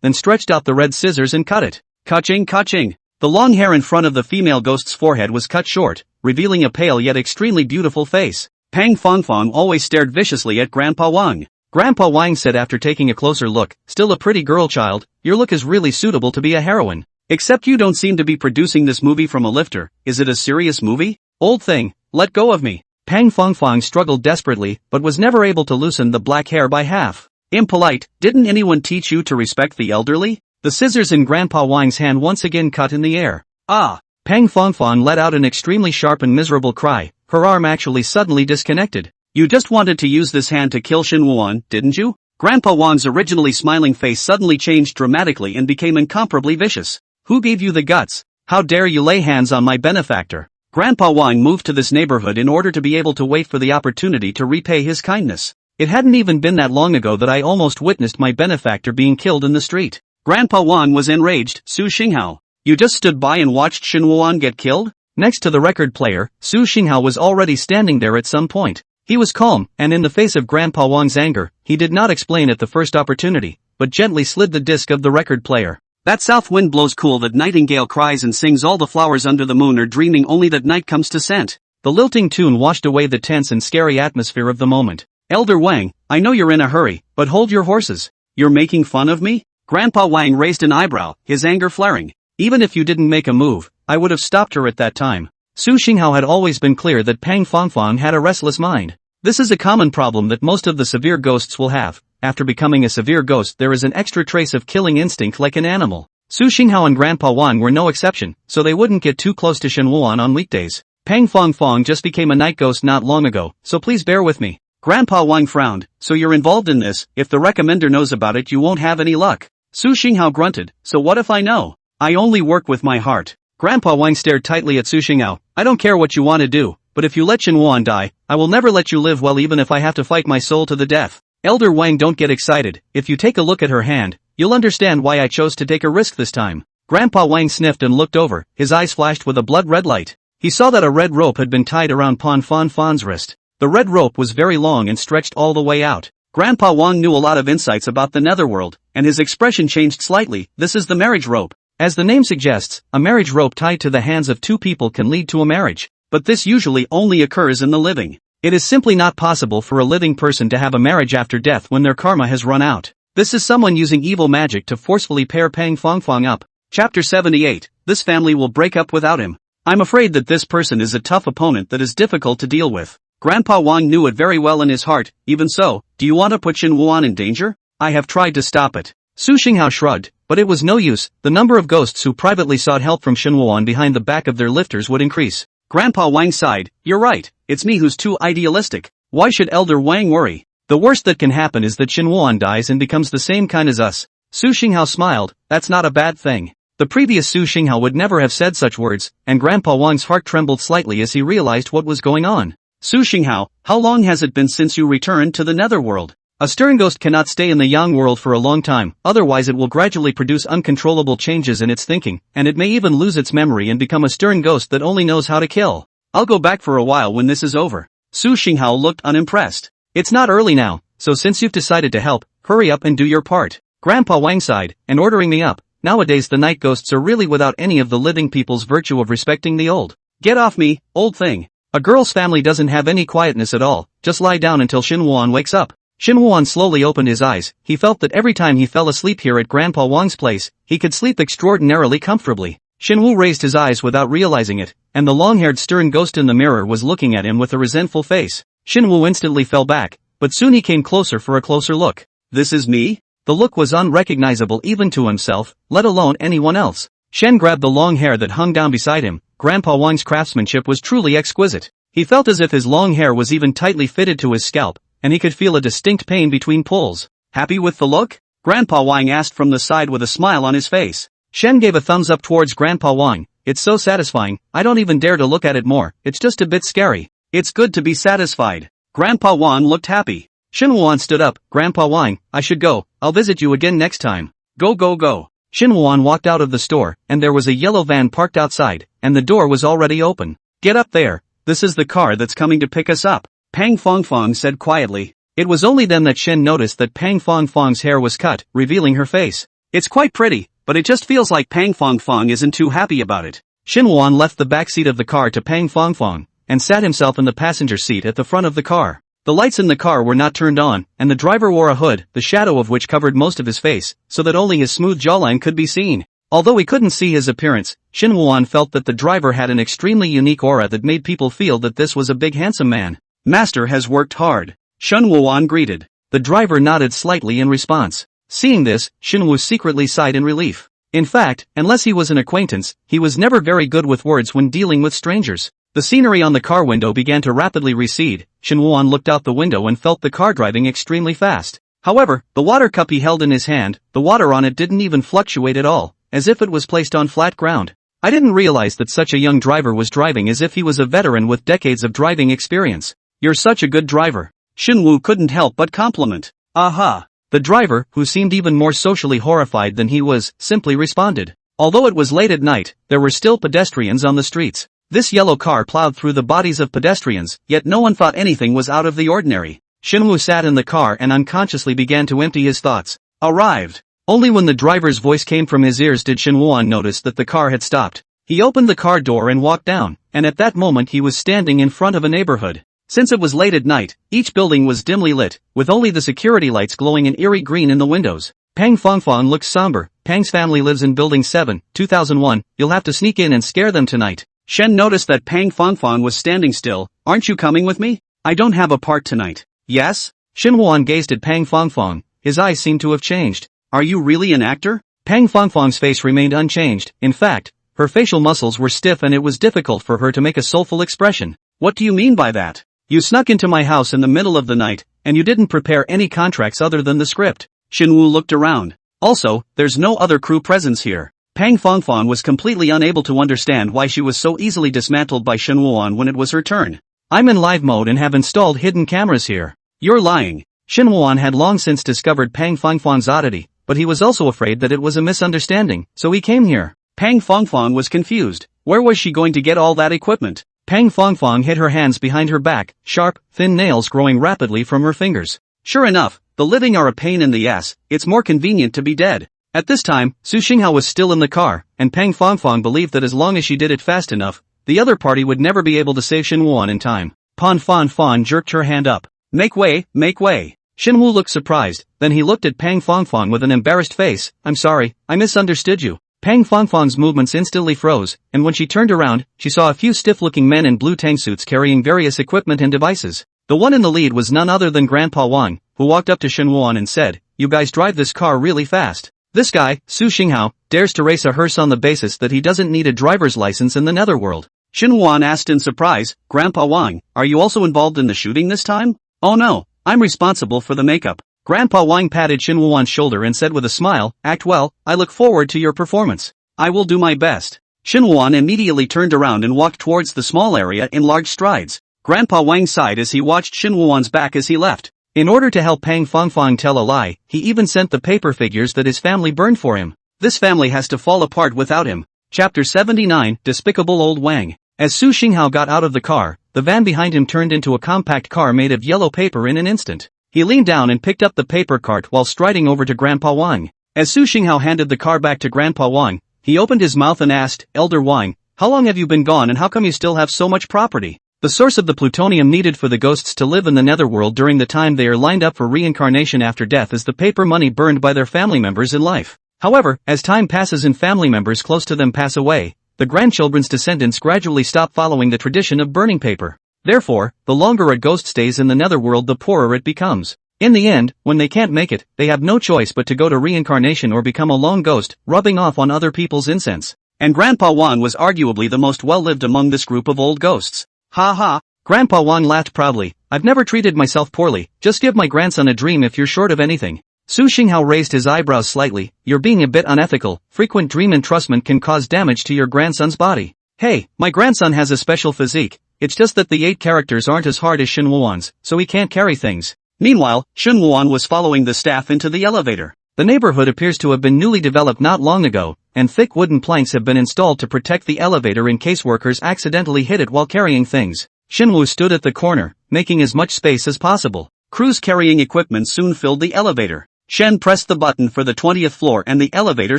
then stretched out the red scissors and cut it. Ka-ching, ka-ching. The long hair in front of the female ghost's forehead was cut short, revealing a pale yet extremely beautiful face. Pang Fong Fong always stared viciously at Grandpa Wang. Grandpa Wang said after taking a closer look, still a pretty girl child, your look is really suitable to be a heroine. Except you don't seem to be producing this movie from a lifter. Is it a serious movie? Old thing, let go of me. Pang Fong Fong struggled desperately, but was never able to loosen the black hair by half. Impolite, didn't anyone teach you to respect the elderly? The scissors in Grandpa Wang's hand once again cut in the air. Ah! Pang Fong Fong let out an extremely sharp and miserable cry. Her arm actually suddenly disconnected. You just wanted to use this hand to kill Shin Woo-won, didn't you? Grandpa Wang's originally smiling face suddenly changed dramatically and became incomparably vicious. Who gave you the guts? How dare you lay hands on my benefactor? Grandpa Wang moved to this neighborhood in order to be able to wait for the opportunity to repay his kindness. It hadn't even been that long ago that I almost witnessed my benefactor being killed in the street. Grandpa Wang was enraged. Su Xinghao, you just stood by and watched Shin Woo-won get killed? Next to the record player, Su Xinghao was already standing there at some point. He was calm, and in the face of Grandpa Wang's anger, he did not explain at the first opportunity, but gently slid the disc of the record player. That south wind blows cool, that nightingale cries and sings, all the flowers under the moon are dreaming, only that night comes to scent. The lilting tune washed away the tense and scary atmosphere of the moment. Elder Wang, I know you're in a hurry, but hold your horses. You're making fun of me? Grandpa Wang raised an eyebrow, his anger flaring. Even if you didn't make a move, I would have stopped her at that time. Su Xinghao had always been clear that Pang Fong Fong had a restless mind. This is a common problem that most of the severe ghosts will have. After becoming a severe ghost, there is an extra trace of killing instinct like an animal. Su Xinghao and Grandpa Wang were no exception, so they wouldn't get too close to Shin Woo-won on weekdays. Pang Fong Fong just became a night ghost not long ago, so please bear with me. Grandpa Wang frowned. So you're involved in this? If the recommender knows about it, you won't have any luck. Su Xinghao grunted. So what if I know? I only work with my heart. Grandpa Wang stared tightly at Su Xinghao. I don't care what you want to do, but if you let Shin Woo-won die, I will never let you live well, even if I have to fight my soul to the death. Elder Wang, don't get excited. If you take a look at her hand, you'll understand why I chose to take a risk this time. Grandpa Wang sniffed and looked over, his eyes flashed with a blood-red light. He saw that a red rope had been tied around Pon Fon Fon's wrist. The red rope was very long and stretched all the way out. Grandpa Wang knew a lot of insights about the netherworld, and his expression changed slightly. This is the marriage rope. As the name suggests, a marriage rope tied to the hands of two people can lead to a marriage. But this usually only occurs in the living. It is simply not possible for a living person to have a marriage after death when their karma has run out. This is someone using evil magic to forcefully pair Pang Fong Fong up. Chapter 78. This family will break up without him. I'm afraid that this person is a tough opponent that is difficult to deal with. Grandpa Wang knew it very well in his heart. Even so, do you want to put Shin Woo-won in danger? I have tried to stop it. Su Xinghao shrugged, but it was no use. The number of ghosts who privately sought help from Shin Woo-won behind the back of their lifters would increase. Grandpa Wang sighed. You're right, it's me who's too idealistic. Why should Elder Wang worry? The worst that can happen is that Shin Woo-won dies and becomes the same kind as us. Su Xinghao smiled. That's not a bad thing. The previous Su Xinghao would never have said such words, and Grandpa Wang's heart trembled slightly as he realized what was going on. Su Xinghao, how long has it been since you returned to the netherworld? A stern ghost cannot stay in the yang world for a long time, otherwise it will gradually produce uncontrollable changes in its thinking, and it may even lose its memory and become a stern ghost that only knows how to kill. I'll go back for a while when this is over. Su Xinghao looked unimpressed. It's not early now, so since you've decided to help, hurry up and do your part. Grandpa Wang sighed, and ordering me up. Nowadays the night ghosts are really without any of the living people's virtue of respecting the old. Get off me, old thing. A girl's family doesn't have any quietness at all, just lie down until Xin Wuan wakes up. Xin Wuan slowly opened his eyes. He felt that every time he fell asleep here at Grandpa Wang's place, he could sleep extraordinarily comfortably. Xin Wu raised his eyes without realizing it, and the long-haired stern ghost in the mirror was looking at him with a resentful face. Xin Wu instantly fell back, but soon he came closer for a closer look. This is me? The look was unrecognizable even to himself, let alone anyone else. Shen grabbed the long hair that hung down beside him. Grandpa Wang's craftsmanship was truly exquisite. He felt as if his long hair was even tightly fitted to his scalp, and he could feel a distinct pain between pulls. Happy with the look? Grandpa Wang asked from the side with a smile on his face. Shen gave a thumbs up towards Grandpa Wang. It's so satisfying, I don't even dare to look at it more, it's just a bit scary. It's good to be satisfied. Grandpa Wang looked happy. Xin Wuan stood up. Grandpa Wang, I should go, I'll visit you again next time. Go go go. Xin Wuan walked out of the store, and there was a yellow van parked outside, and the door was already open. Get up there, this is the car that's coming to pick us up, Pang Fongfong said quietly. It was only then that Shen noticed that Pang Fongfong's hair was cut, revealing her face. It's quite pretty, but it just feels like Pang Fongfong isn't too happy about it. Xin Wuan left the back seat of the car to Pang Fongfong, and sat himself in the passenger seat at the front of the car. The lights in the car were not turned on, and the driver wore a hood, the shadow of which covered most of his face, so that only his smooth jawline could be seen. Although he couldn't see his appearance, Xin Wuan felt that the driver had an extremely unique aura that made people feel that this was a big handsome man. Master has worked hard. Xin Wuan greeted. The driver nodded slightly in response. Seeing this, Xin Wu secretly sighed in relief. In fact, unless he was an acquaintance, he was never very good with words when dealing with strangers. The scenery on the car window began to rapidly recede. Xin Wuan looked out the window and felt the car driving extremely fast. However, the water cup he held in his hand, the water on it didn't even fluctuate at all, as if it was placed on flat ground. I didn't realize that such a young driver was driving as if he was a veteran with decades of driving experience. You're such a good driver. Xin Wu couldn't help but compliment. Aha! The driver, who seemed even more socially horrified than he was, simply responded. Although it was late at night, there were still pedestrians on the streets. This yellow car plowed through the bodies of pedestrians, yet no one thought anything was out of the ordinary. Xin Wu sat in the car and unconsciously began to empty his thoughts. Arrived. Only when the driver's voice came from his ears did Xin Wuan notice that the car had stopped. He opened the car door and walked down, and at that moment he was standing in front of a neighborhood. Since it was late at night, each building was dimly lit, with only the security lights glowing an eerie green in the windows. Pang Fongfong looked somber. Pang's family lives in Building 7, 2001, you'll have to sneak in and scare them tonight. Shen noticed that Pang Fongfong was standing still. Aren't you coming with me? I don't have a part tonight. Yes? Xin Wuan gazed at Pang Fongfong. His eyes seemed to have changed. Are you really an actor? Pang Fongfong's face remained unchanged. In fact, her facial muscles were stiff and it was difficult for her to make a soulful expression. What do you mean by that? You snuck into my house in the middle of the night, and you didn't prepare any contracts other than the script. Xin Wu looked around. Also, there's no other crew presence here. Pang Fongfong was completely unable to understand why she was so easily dismantled by Xin Wuan when it was her turn. I'm in live mode and have installed hidden cameras here. You're lying. Xin Wuan had long since discovered Pang Fongfong's oddity, but he was also afraid that it was a misunderstanding, so he came here. Pang Fongfong was confused. Where was she going to get all that equipment? Pang Fongfong hid her hands behind her back, sharp, thin nails growing rapidly from her fingers. Sure enough, the living are a pain in the ass, it's more convenient to be dead. At this time, Su Xinghao was still in the car, and Pang Fongfong believed that as long as she did it fast enough, the other party would never be able to save Xin Wuan in time. Pan Fong jerked her hand up. Make way, make way. Xin Wu looked surprised, then he looked at Pang Fongfong with an embarrassed face. I'm sorry, I misunderstood you. Pang Fongfong's movements instantly froze, and when she turned around, she saw a few stiff-looking men in blue tank suits carrying various equipment and devices. The one in the lead was none other than Grandpa Wang, who walked up to Xin Wuan and said, "You guys drive this car really fast." This guy, Su Xinghao, dares to race a hearse on the basis that he doesn't need a driver's license in the netherworld. Xin Wuan asked in surprise, Grandpa Wang, are you also involved in the shooting this time? Oh no, I'm responsible for the makeup. Grandpa Wang patted Xin Wuan's shoulder and said with a smile, act well, I look forward to your performance. I will do my best. Xin Wuan immediately turned around and walked towards the small area in large strides. Grandpa Wang sighed as he watched Xin Wuan's back as he left. In order to help Pang Fongfong tell a lie, he even sent the paper figures that his family burned for him. This family has to fall apart without him. Chapter 79, Despicable Old Wang. As Su Xinghao got out of the car, the van behind him turned into a compact car made of yellow paper in an instant. He leaned down and picked up the paper cart while striding over to Grandpa Wang. As Su Xinghao handed the car back to Grandpa Wang, he opened his mouth and asked, "Elder Wang, how long have you been gone and how come you still have so much property?" The source of the plutonium needed for the ghosts to live in the netherworld during the time they are lined up for reincarnation after death is the paper money burned by their family members in life. However, as time passes and family members close to them pass away, the grandchildren's descendants gradually stop following the tradition of burning paper. Therefore, the longer a ghost stays in the netherworld the poorer it becomes. In the end, when they can't make it, they have no choice but to go to reincarnation or become a lone ghost, rubbing off on other people's incense. And Grandpa Wang was arguably the most well-lived among this group of old ghosts. Ha ha! Grandpa Wang laughed proudly. "I've never treated myself poorly, just give my grandson a dream if you're short of anything." Su Xinghao raised his eyebrows slightly. "You're being a bit unethical. Frequent dream entrustment can cause damage to your grandson's body." "Hey, my grandson has a special physique. It's just that the 8 characters aren't as hard as Shenhuan's, so he can't carry things." Meanwhile, Shenhuan was following the staff into the elevator. The neighborhood appears to have been newly developed not long ago, and thick wooden planks have been installed to protect the elevator in case workers accidentally hit it while carrying things. Shenwu stood at the corner, making as much space as possible. Crews carrying equipment soon filled the elevator. Shen pressed the button for the 20th floor and the elevator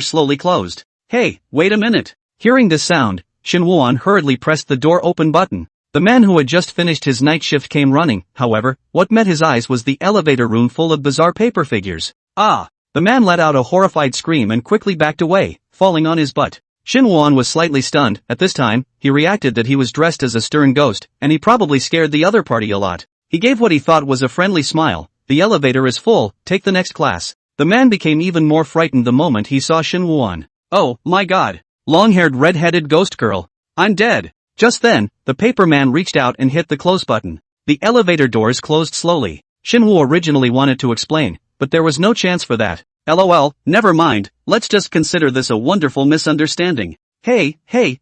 slowly closed. "Hey, wait a minute." Hearing this sound, Shenhuan hurriedly pressed the door open button. The man who had just finished his night shift came running. However, what met his eyes was the elevator room full of bizarre paper figures. "Ah!" The man let out a horrified scream and quickly backed away, falling on his butt. Shenhuan was slightly stunned. At this time, he reacted that he was dressed as a stern ghost, and he probably scared the other party a lot. He gave what he thought was a friendly smile. "The elevator is full, take the next class." The man became even more frightened the moment he saw Shenhuan. "Oh, my god. Long-haired red-headed ghost girl. I'm dead." Just then, the paper man reached out and hit the close button. The elevator doors closed slowly. Shenhu originally wanted to explain, but there was no chance for that. "LOL, never mind, let's just consider this a wonderful misunderstanding." Hey,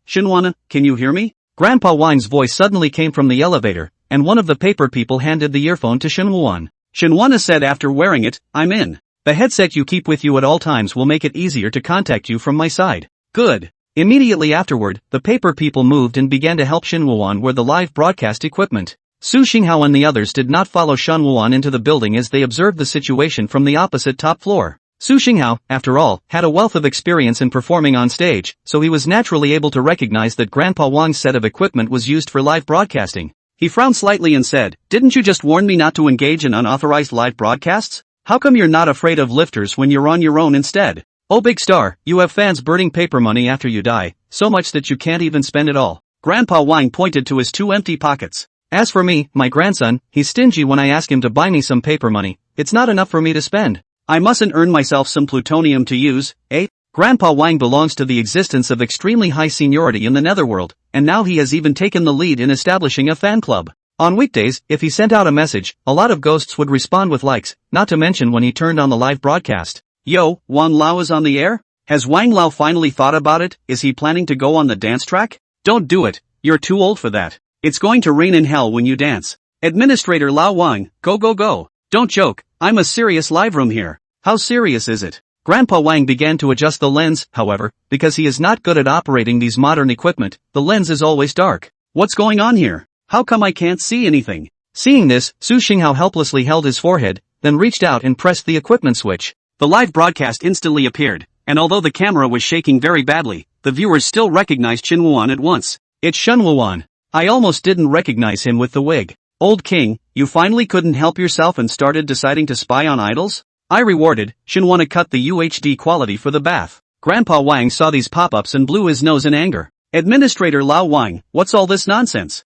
Shenhuana, can you hear me?" Grandpa Wang's voice suddenly came from the elevator, and one of the paper people handed the earphone to Shenhuan. Shenhuana said after wearing it, "I'm in. The headset you keep with you at all times will make it easier to contact you from my side." "Good." Immediately afterward, the paper people moved and began to help Shenhuan wear the live broadcast equipment. Su Xinghao and the others did not follow Shenhuan into the building as they observed the situation from the opposite top floor. Su Xinghao, after all, had a wealth of experience in performing on stage, so he was naturally able to recognize that Grandpa Wang's set of equipment was used for live broadcasting. He frowned slightly and said, "Didn't you just warn me not to engage in unauthorized live broadcasts? How come you're not afraid of lifters when you're on your own instead? Oh big star, you have fans burning paper money after you die, so much that you can't even spend it all." Grandpa Wang pointed to his 2 empty pockets. "As for me, my grandson, he's stingy when I ask him to buy me some paper money. It's not enough for me to spend. I mustn't earn myself some plutonium to use, eh?" Grandpa Wang belongs to the existence of extremely high seniority in the netherworld, and now he has even taken the lead in establishing a fan club. On weekdays, if he sent out a message, a lot of ghosts would respond with likes, not to mention when he turned on the live broadcast. "Yo, Wang Lao is on the air? Has Wang Lao finally thought about it? Is he planning to go on the dance track? Don't do it, you're too old for that. It's going to rain in hell when you dance. Administrator Lao Wang, go go go. Don't joke, I'm a serious live room here." "How serious is it?" Grandpa Wang began to adjust the lens, however, because he is not good at operating these modern equipment, the lens is always dark. "What's going on here? How come I can't see anything?" Seeing this, Su Xinghao helplessly held his forehead, then reached out and pressed the equipment switch. The live broadcast instantly appeared, and although the camera was shaking very badly, the viewers still recognized Shenhuan at once. "It's Shenhuan. I almost didn't recognize him with the wig. Old king, you finally couldn't help yourself and started deciding to spy on idols?" I rewarded. Shenhuana cut the UHD quality for the bath. Grandpa Wang saw these pop-ups and blew his nose in anger. "Administrator Lao Wang, what's all this nonsense?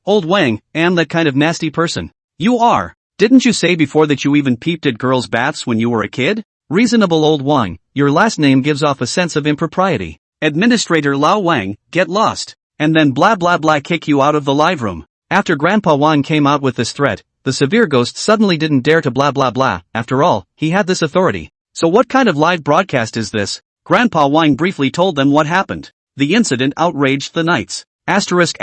Old Wang, am that kind of nasty person." "You are. Didn't you say before that you even peeped at girls' baths when you were a kid?" "Reasonable old Wang, your last name gives off a sense of impropriety." "Administrator Lao Wang, get lost, and then blah blah blah kick you out of the live room." After Grandpa Wang came out with this threat, the severe ghost suddenly didn't dare to blah blah blah. After all, he had this authority. "So what kind of live broadcast is this?" Grandpa Wang briefly told them what happened. The incident outraged the knights. Asterisk.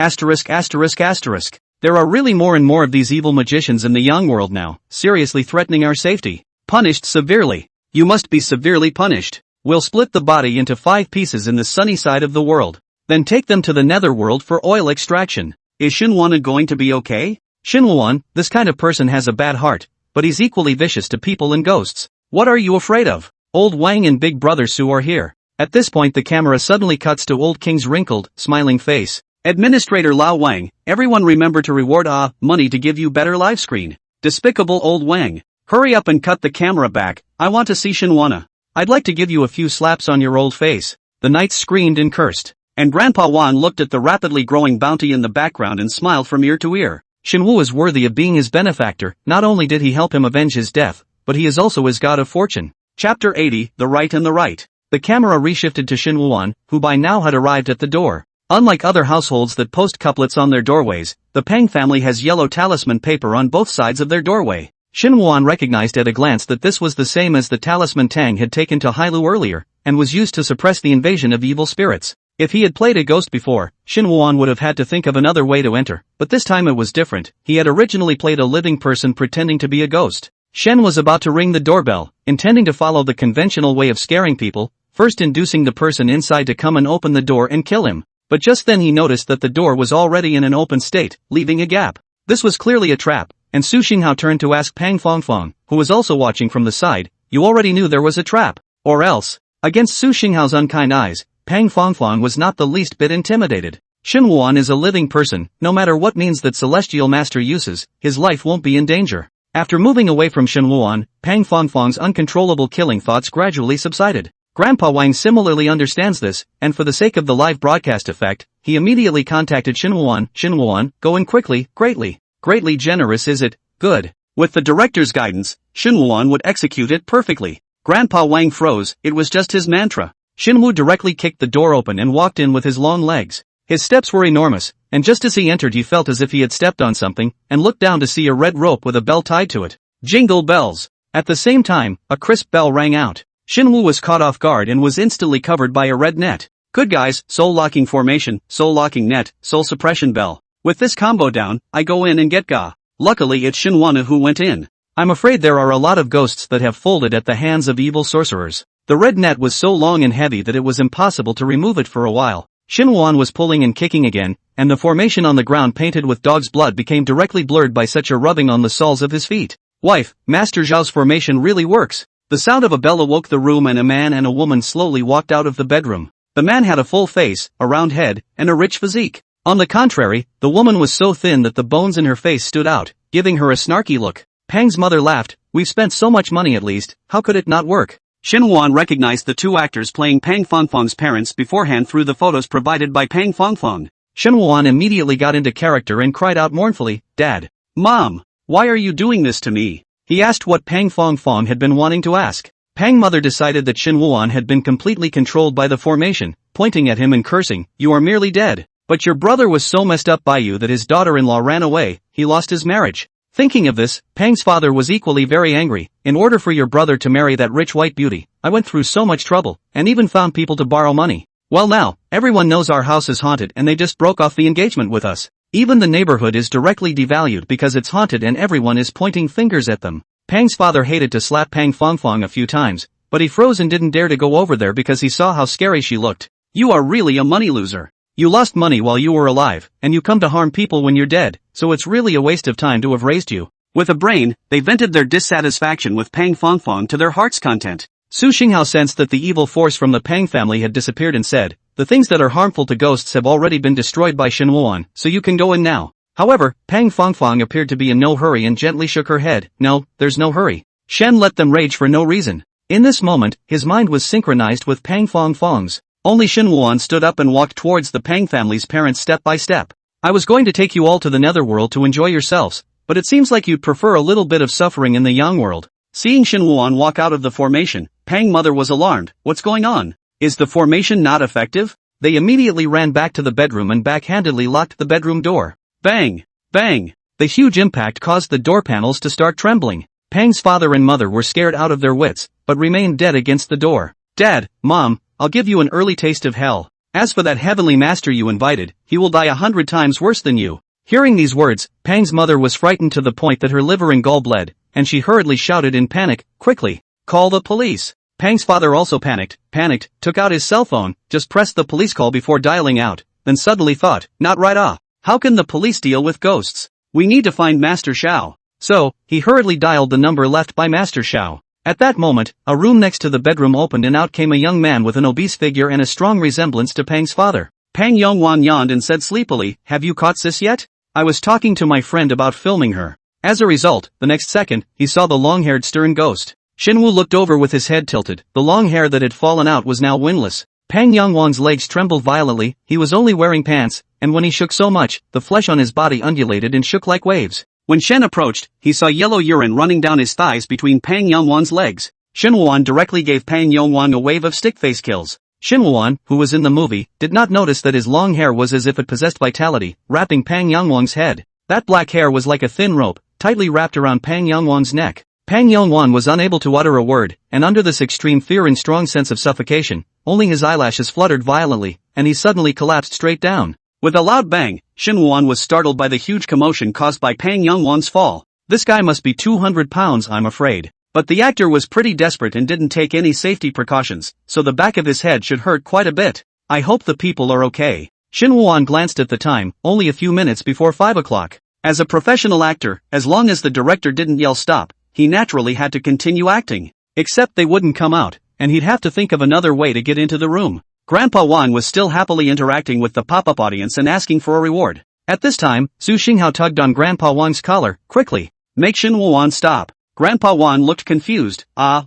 There are really more and more of these evil magicians in the young world now, seriously threatening our safety. Punished severely. You must be severely punished. We'll split the body into 5 pieces in the sunny side of the world. then take them to the netherworld for oil extraction. Is Shinwon going to be okay? Shinwon, this kind of person has a bad heart, but he's equally vicious to people and ghosts. What are you afraid of? Old Wang and Big Brother Su are here. At this point the camera suddenly cuts to Old King's wrinkled, smiling face. Administrator Lao Wang, everyone remember to reward money to give you better live screen. Despicable Old Wang. Hurry up and cut the camera back, I want to see Shinwana. I'd like to give you a few slaps on your old face. The knights screamed and cursed. And Grandpa Wan looked at the rapidly growing bounty in the background and smiled from ear to ear. Shinwu is worthy of being his benefactor. Not only did he help him avenge his death, but he is also his god of fortune. Chapter 80, The Right and the Right. The camera reshifted to Shinwuan, who by now had arrived at the door. Unlike other households that post couplets on their doorways, the Pang family has yellow talisman paper on both sides of their doorway. Shinwuan recognized at a glance that this was the same as the talisman Tang had taken to Hailu earlier, and was used to suppress the invasion of evil spirits. If he had played a ghost before, Shinwuan would have had to think of another way to enter, but this time it was different. He had originally played a living person pretending to be a ghost. Shen was about to ring the doorbell, intending to follow the conventional way of scaring people, first inducing the person inside to come and open the door and kill him. But just then he noticed that the door was already in an open state, leaving a gap. This was clearly a trap, and Su Xinghao turned to ask Pang Fongfong, who was also watching from the side, "You already knew there was a trap, or else?" Against Su Xinghao's unkind eyes, Pang Fongfong was not the least bit intimidated. Shinwuan is a living person, no matter what means that Celestial Master uses, his life won't be in danger. After moving away from Shinwuan, Pang Fongfong's uncontrollable killing thoughts gradually subsided. Grandpa Wang similarly understands this, and for the sake of the live broadcast effect, he immediately contacted Shinwuan. Shinwuan, going quickly, greatly generous is it? Good. With the director's guidance, Shinwuan would execute it perfectly. Grandpa Wang froze, it was just his mantra. Shinwu directly kicked the door open and walked in with his long legs. His steps were enormous, and just as he entered he felt as if he had stepped on something, and looked down to see a red rope with a bell tied to it. Jingle bells! At the same time, a crisp bell rang out. Shinwu was caught off guard and was instantly covered by a red net. Good guys, soul locking formation, soul locking net, soul suppression bell. With this combo down, I go in and get Ga. Luckily it's Shinwana who went in. I'm afraid there are a lot of ghosts that have folded at the hands of evil sorcerers. The red net was so long and heavy that it was impossible to remove it for a while. Shinwuan was pulling and kicking again, and the formation on the ground painted with dog's blood became directly blurred by such a rubbing on the soles of his feet. Wife, Master Zhao's formation really works. The sound of a bell awoke the room and a man and a woman slowly walked out of the bedroom. The man had a full face, a round head, and a rich physique. On the contrary, the woman was so thin that the bones in her face stood out, giving her a snarky look. Pang's mother laughed, "We've spent so much money at least, how could it not work?" Shinwuan recognized the two actors playing Pang Fongfong's parents beforehand through the photos provided by Pang Fongfong. Shinwuan immediately got into character and cried out mournfully, "Dad! Mom! Why are you doing this to me?" He asked what Pang Fongfong had been wanting to ask. Pang mother decided that Shinwuan had been completely controlled by the formation, pointing at him and cursing, "You are merely dead. But your brother was so messed up by you that his daughter-in-law ran away, he lost his marriage." Thinking of this, Pang's father was equally very angry. "In order for your brother to marry that rich white beauty, I went through so much trouble, and even found people to borrow money. Well now, everyone knows our house is haunted and they just broke off the engagement with us. Even the neighborhood is directly devalued because it's haunted and everyone is pointing fingers at them." Pang's father hated to slap Pang Fongfong a few times, but he froze and didn't dare to go over there because he saw how scary she looked. "You are really a money loser. You lost money while you were alive, and you come to harm people when you're dead, so it's really a waste of time to have raised you." With a brain, they vented their dissatisfaction with Pang Fongfong to their heart's content. Su Xinghao sensed that the evil force from the Pang family had disappeared and said, "The things that are harmful to ghosts have already been destroyed by Shinwuan, so you can go in now." However, Pang Fongfong appeared to be in no hurry and gently shook her head. "No, there's no hurry." Shen let them rage for no reason. In this moment, his mind was synchronized with Pang Fongfong's. Only Shinwuan stood up and walked towards the Pang family's parents step by step. "I was going to take you all to the netherworld to enjoy yourselves, but it seems like you'd prefer a little bit of suffering in the yang world." Seeing Shinwuan walk out of the formation, Pang mother was alarmed. "What's going on? Is the formation not effective?" They immediately ran back to the bedroom and backhandedly locked the bedroom door. Bang! Bang! The huge impact caused the door panels to start trembling. Pang's father and mother were scared out of their wits, but remained dead against the door. "Dad, Mom, I'll give you an early taste of hell. As for that heavenly master you invited, he will die 100 times worse than you." Hearing these words, Pang's mother was frightened to the point that her liver and gall bled, and she hurriedly shouted in panic, "Quickly! Call the police! Pang's father also panicked, took out his cell phone, just pressed the police call before dialing out, then suddenly thought, not right off. How can the police deal with ghosts? We need to find Master Xiao. So, he hurriedly dialed the number left by Master Xiao. At that moment, a room next to the bedroom opened and out came a young man with an obese figure and a strong resemblance to Pang's father. Pang Yongwan yawned and said sleepily, have you caught sis yet? I was talking to my friend about filming her. As a result, the next second, he saw the long-haired stern ghost. Shinwoo looked over with his head tilted. The long hair that had fallen out was now windless. Pang Yongwan's legs trembled violently. He was only wearing pants, and when he shook so much, the flesh on his body undulated and shook like waves. When Shen approached, he saw yellow urine running down his thighs between Pang Yongwan's legs. Shinwoo directly gave Pang Yongwan a wave of stick-face kills. Shinwoo, who was in the movie, did not notice that his long hair was as if it possessed vitality, wrapping Pang Yongwan's head. That black hair was like a thin rope, tightly wrapped around Pang Yongwan's neck. Pang Yongwan was unable to utter a word, and under this extreme fear and strong sense of suffocation, only his eyelashes fluttered violently, and he suddenly collapsed straight down. With a loud bang, Shinwoo was startled by the huge commotion caused by Pang Yongwan's fall. This guy must be 200 pounds, I'm afraid. But the actor was pretty desperate and didn't take any safety precautions, so the back of his head should hurt quite a bit. I hope the people are okay. Shinwoo glanced at the time, only a few minutes before 5 o'clock. As a professional actor, as long as the director didn't yell stop, he naturally had to continue acting. Except they wouldn't come out, and he'd have to think of another way to get into the room. Grandpa Wang was still happily interacting with the pop-up audience and asking for a reward. At this time, Su Xinghao tugged on Grandpa Wang's collar, quickly. Make Shinwoo stop. Grandpa Wang looked confused.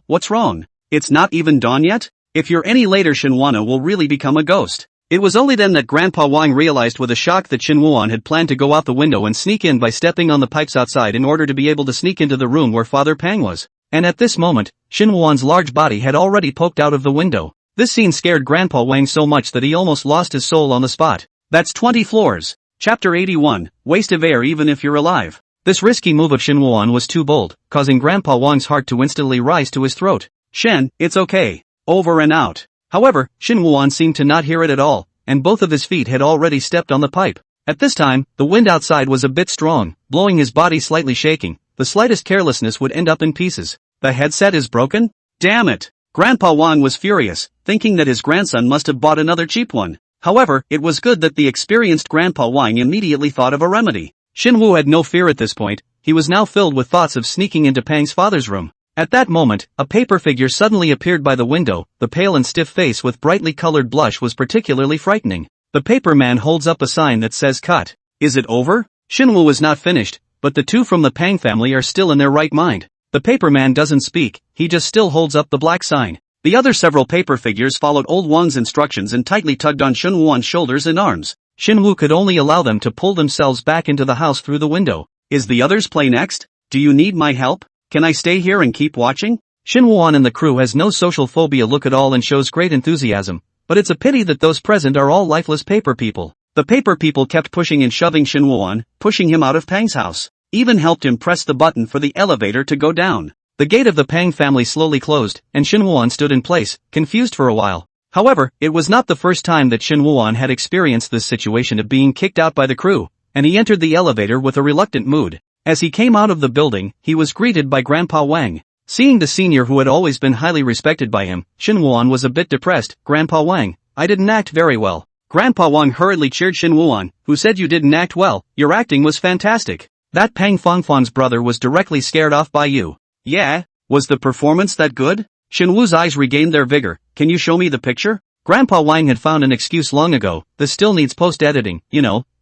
What's wrong? It's not even dawn yet? If you're any later Shinwoo will really become a ghost. It was only then that Grandpa Wang realized with a shock that Shinwoo had planned to go out the window and sneak in by stepping on the pipes outside in order to be able to sneak into the room where Father Pang was. And at this moment, Shinwoo's large body had already poked out of the window. This scene scared Grandpa Wang so much that he almost lost his soul on the spot. That's 20 floors. Chapter 81, Waste of air even if you're alive. This risky move of Shinwoo was too bold, causing Grandpa Wang's heart to instantly rise to his throat. Shen, it's okay. Over and out. However, Shinwoo seemed to not hear it at all, and both of his feet had already stepped on the pipe. At this time, the wind outside was a bit strong, blowing his body slightly shaking. The slightest carelessness would end up in pieces. The headset is broken? Damn it! Grandpa Wang was furious, thinking that his grandson must have bought another cheap one. However, it was good that the experienced Grandpa Wang immediately thought of a remedy. Shinwoo had no fear at this point. He was now filled with thoughts of sneaking into Pang's father's room. At that moment, a paper figure suddenly appeared by the window. The pale and stiff face with brightly colored blush was particularly frightening. The paper man holds up a sign that says cut. Is it over? Shinwoo is not finished, but the two from the Pang family are still in their right mind. The paper man doesn't speak, he just still holds up the black sign. The other several paper figures followed old Wang's instructions and tightly tugged on Shinwoo's shoulders and arms. Shinwoo could only allow them to pull themselves back into the house through the window. Is the others play next? Do you need my help? Can I stay here and keep watching? Shinwoo and the crew has no social phobia look at all and shows great enthusiasm, but it's a pity that those present are all lifeless paper people. The paper people kept pushing and shoving Shinwoo, pushing him out of Pang's house. Even helped him press the button for the elevator to go down. The gate of the Pang family slowly closed, and Shinwoo stood in place, confused for a while. However, it was not the first time that Shinwoo had experienced this situation of being kicked out by the crew, and he entered the elevator with a reluctant mood. As he came out of the building, he was greeted by Grandpa Wang. Seeing the senior who had always been highly respected by him, Shinwoo was a bit depressed. Grandpa Wang, I didn't act very well. Grandpa Wang hurriedly cheered Shinwoo, who said you didn't act well, your acting was fantastic. That Pang Fangfang's brother was directly scared off by you. Yeah? Was the performance that good? Shinwoo's eyes regained their vigor. Can you show me the picture? Grandpa Wang had found an excuse long ago. This still needs post-editing,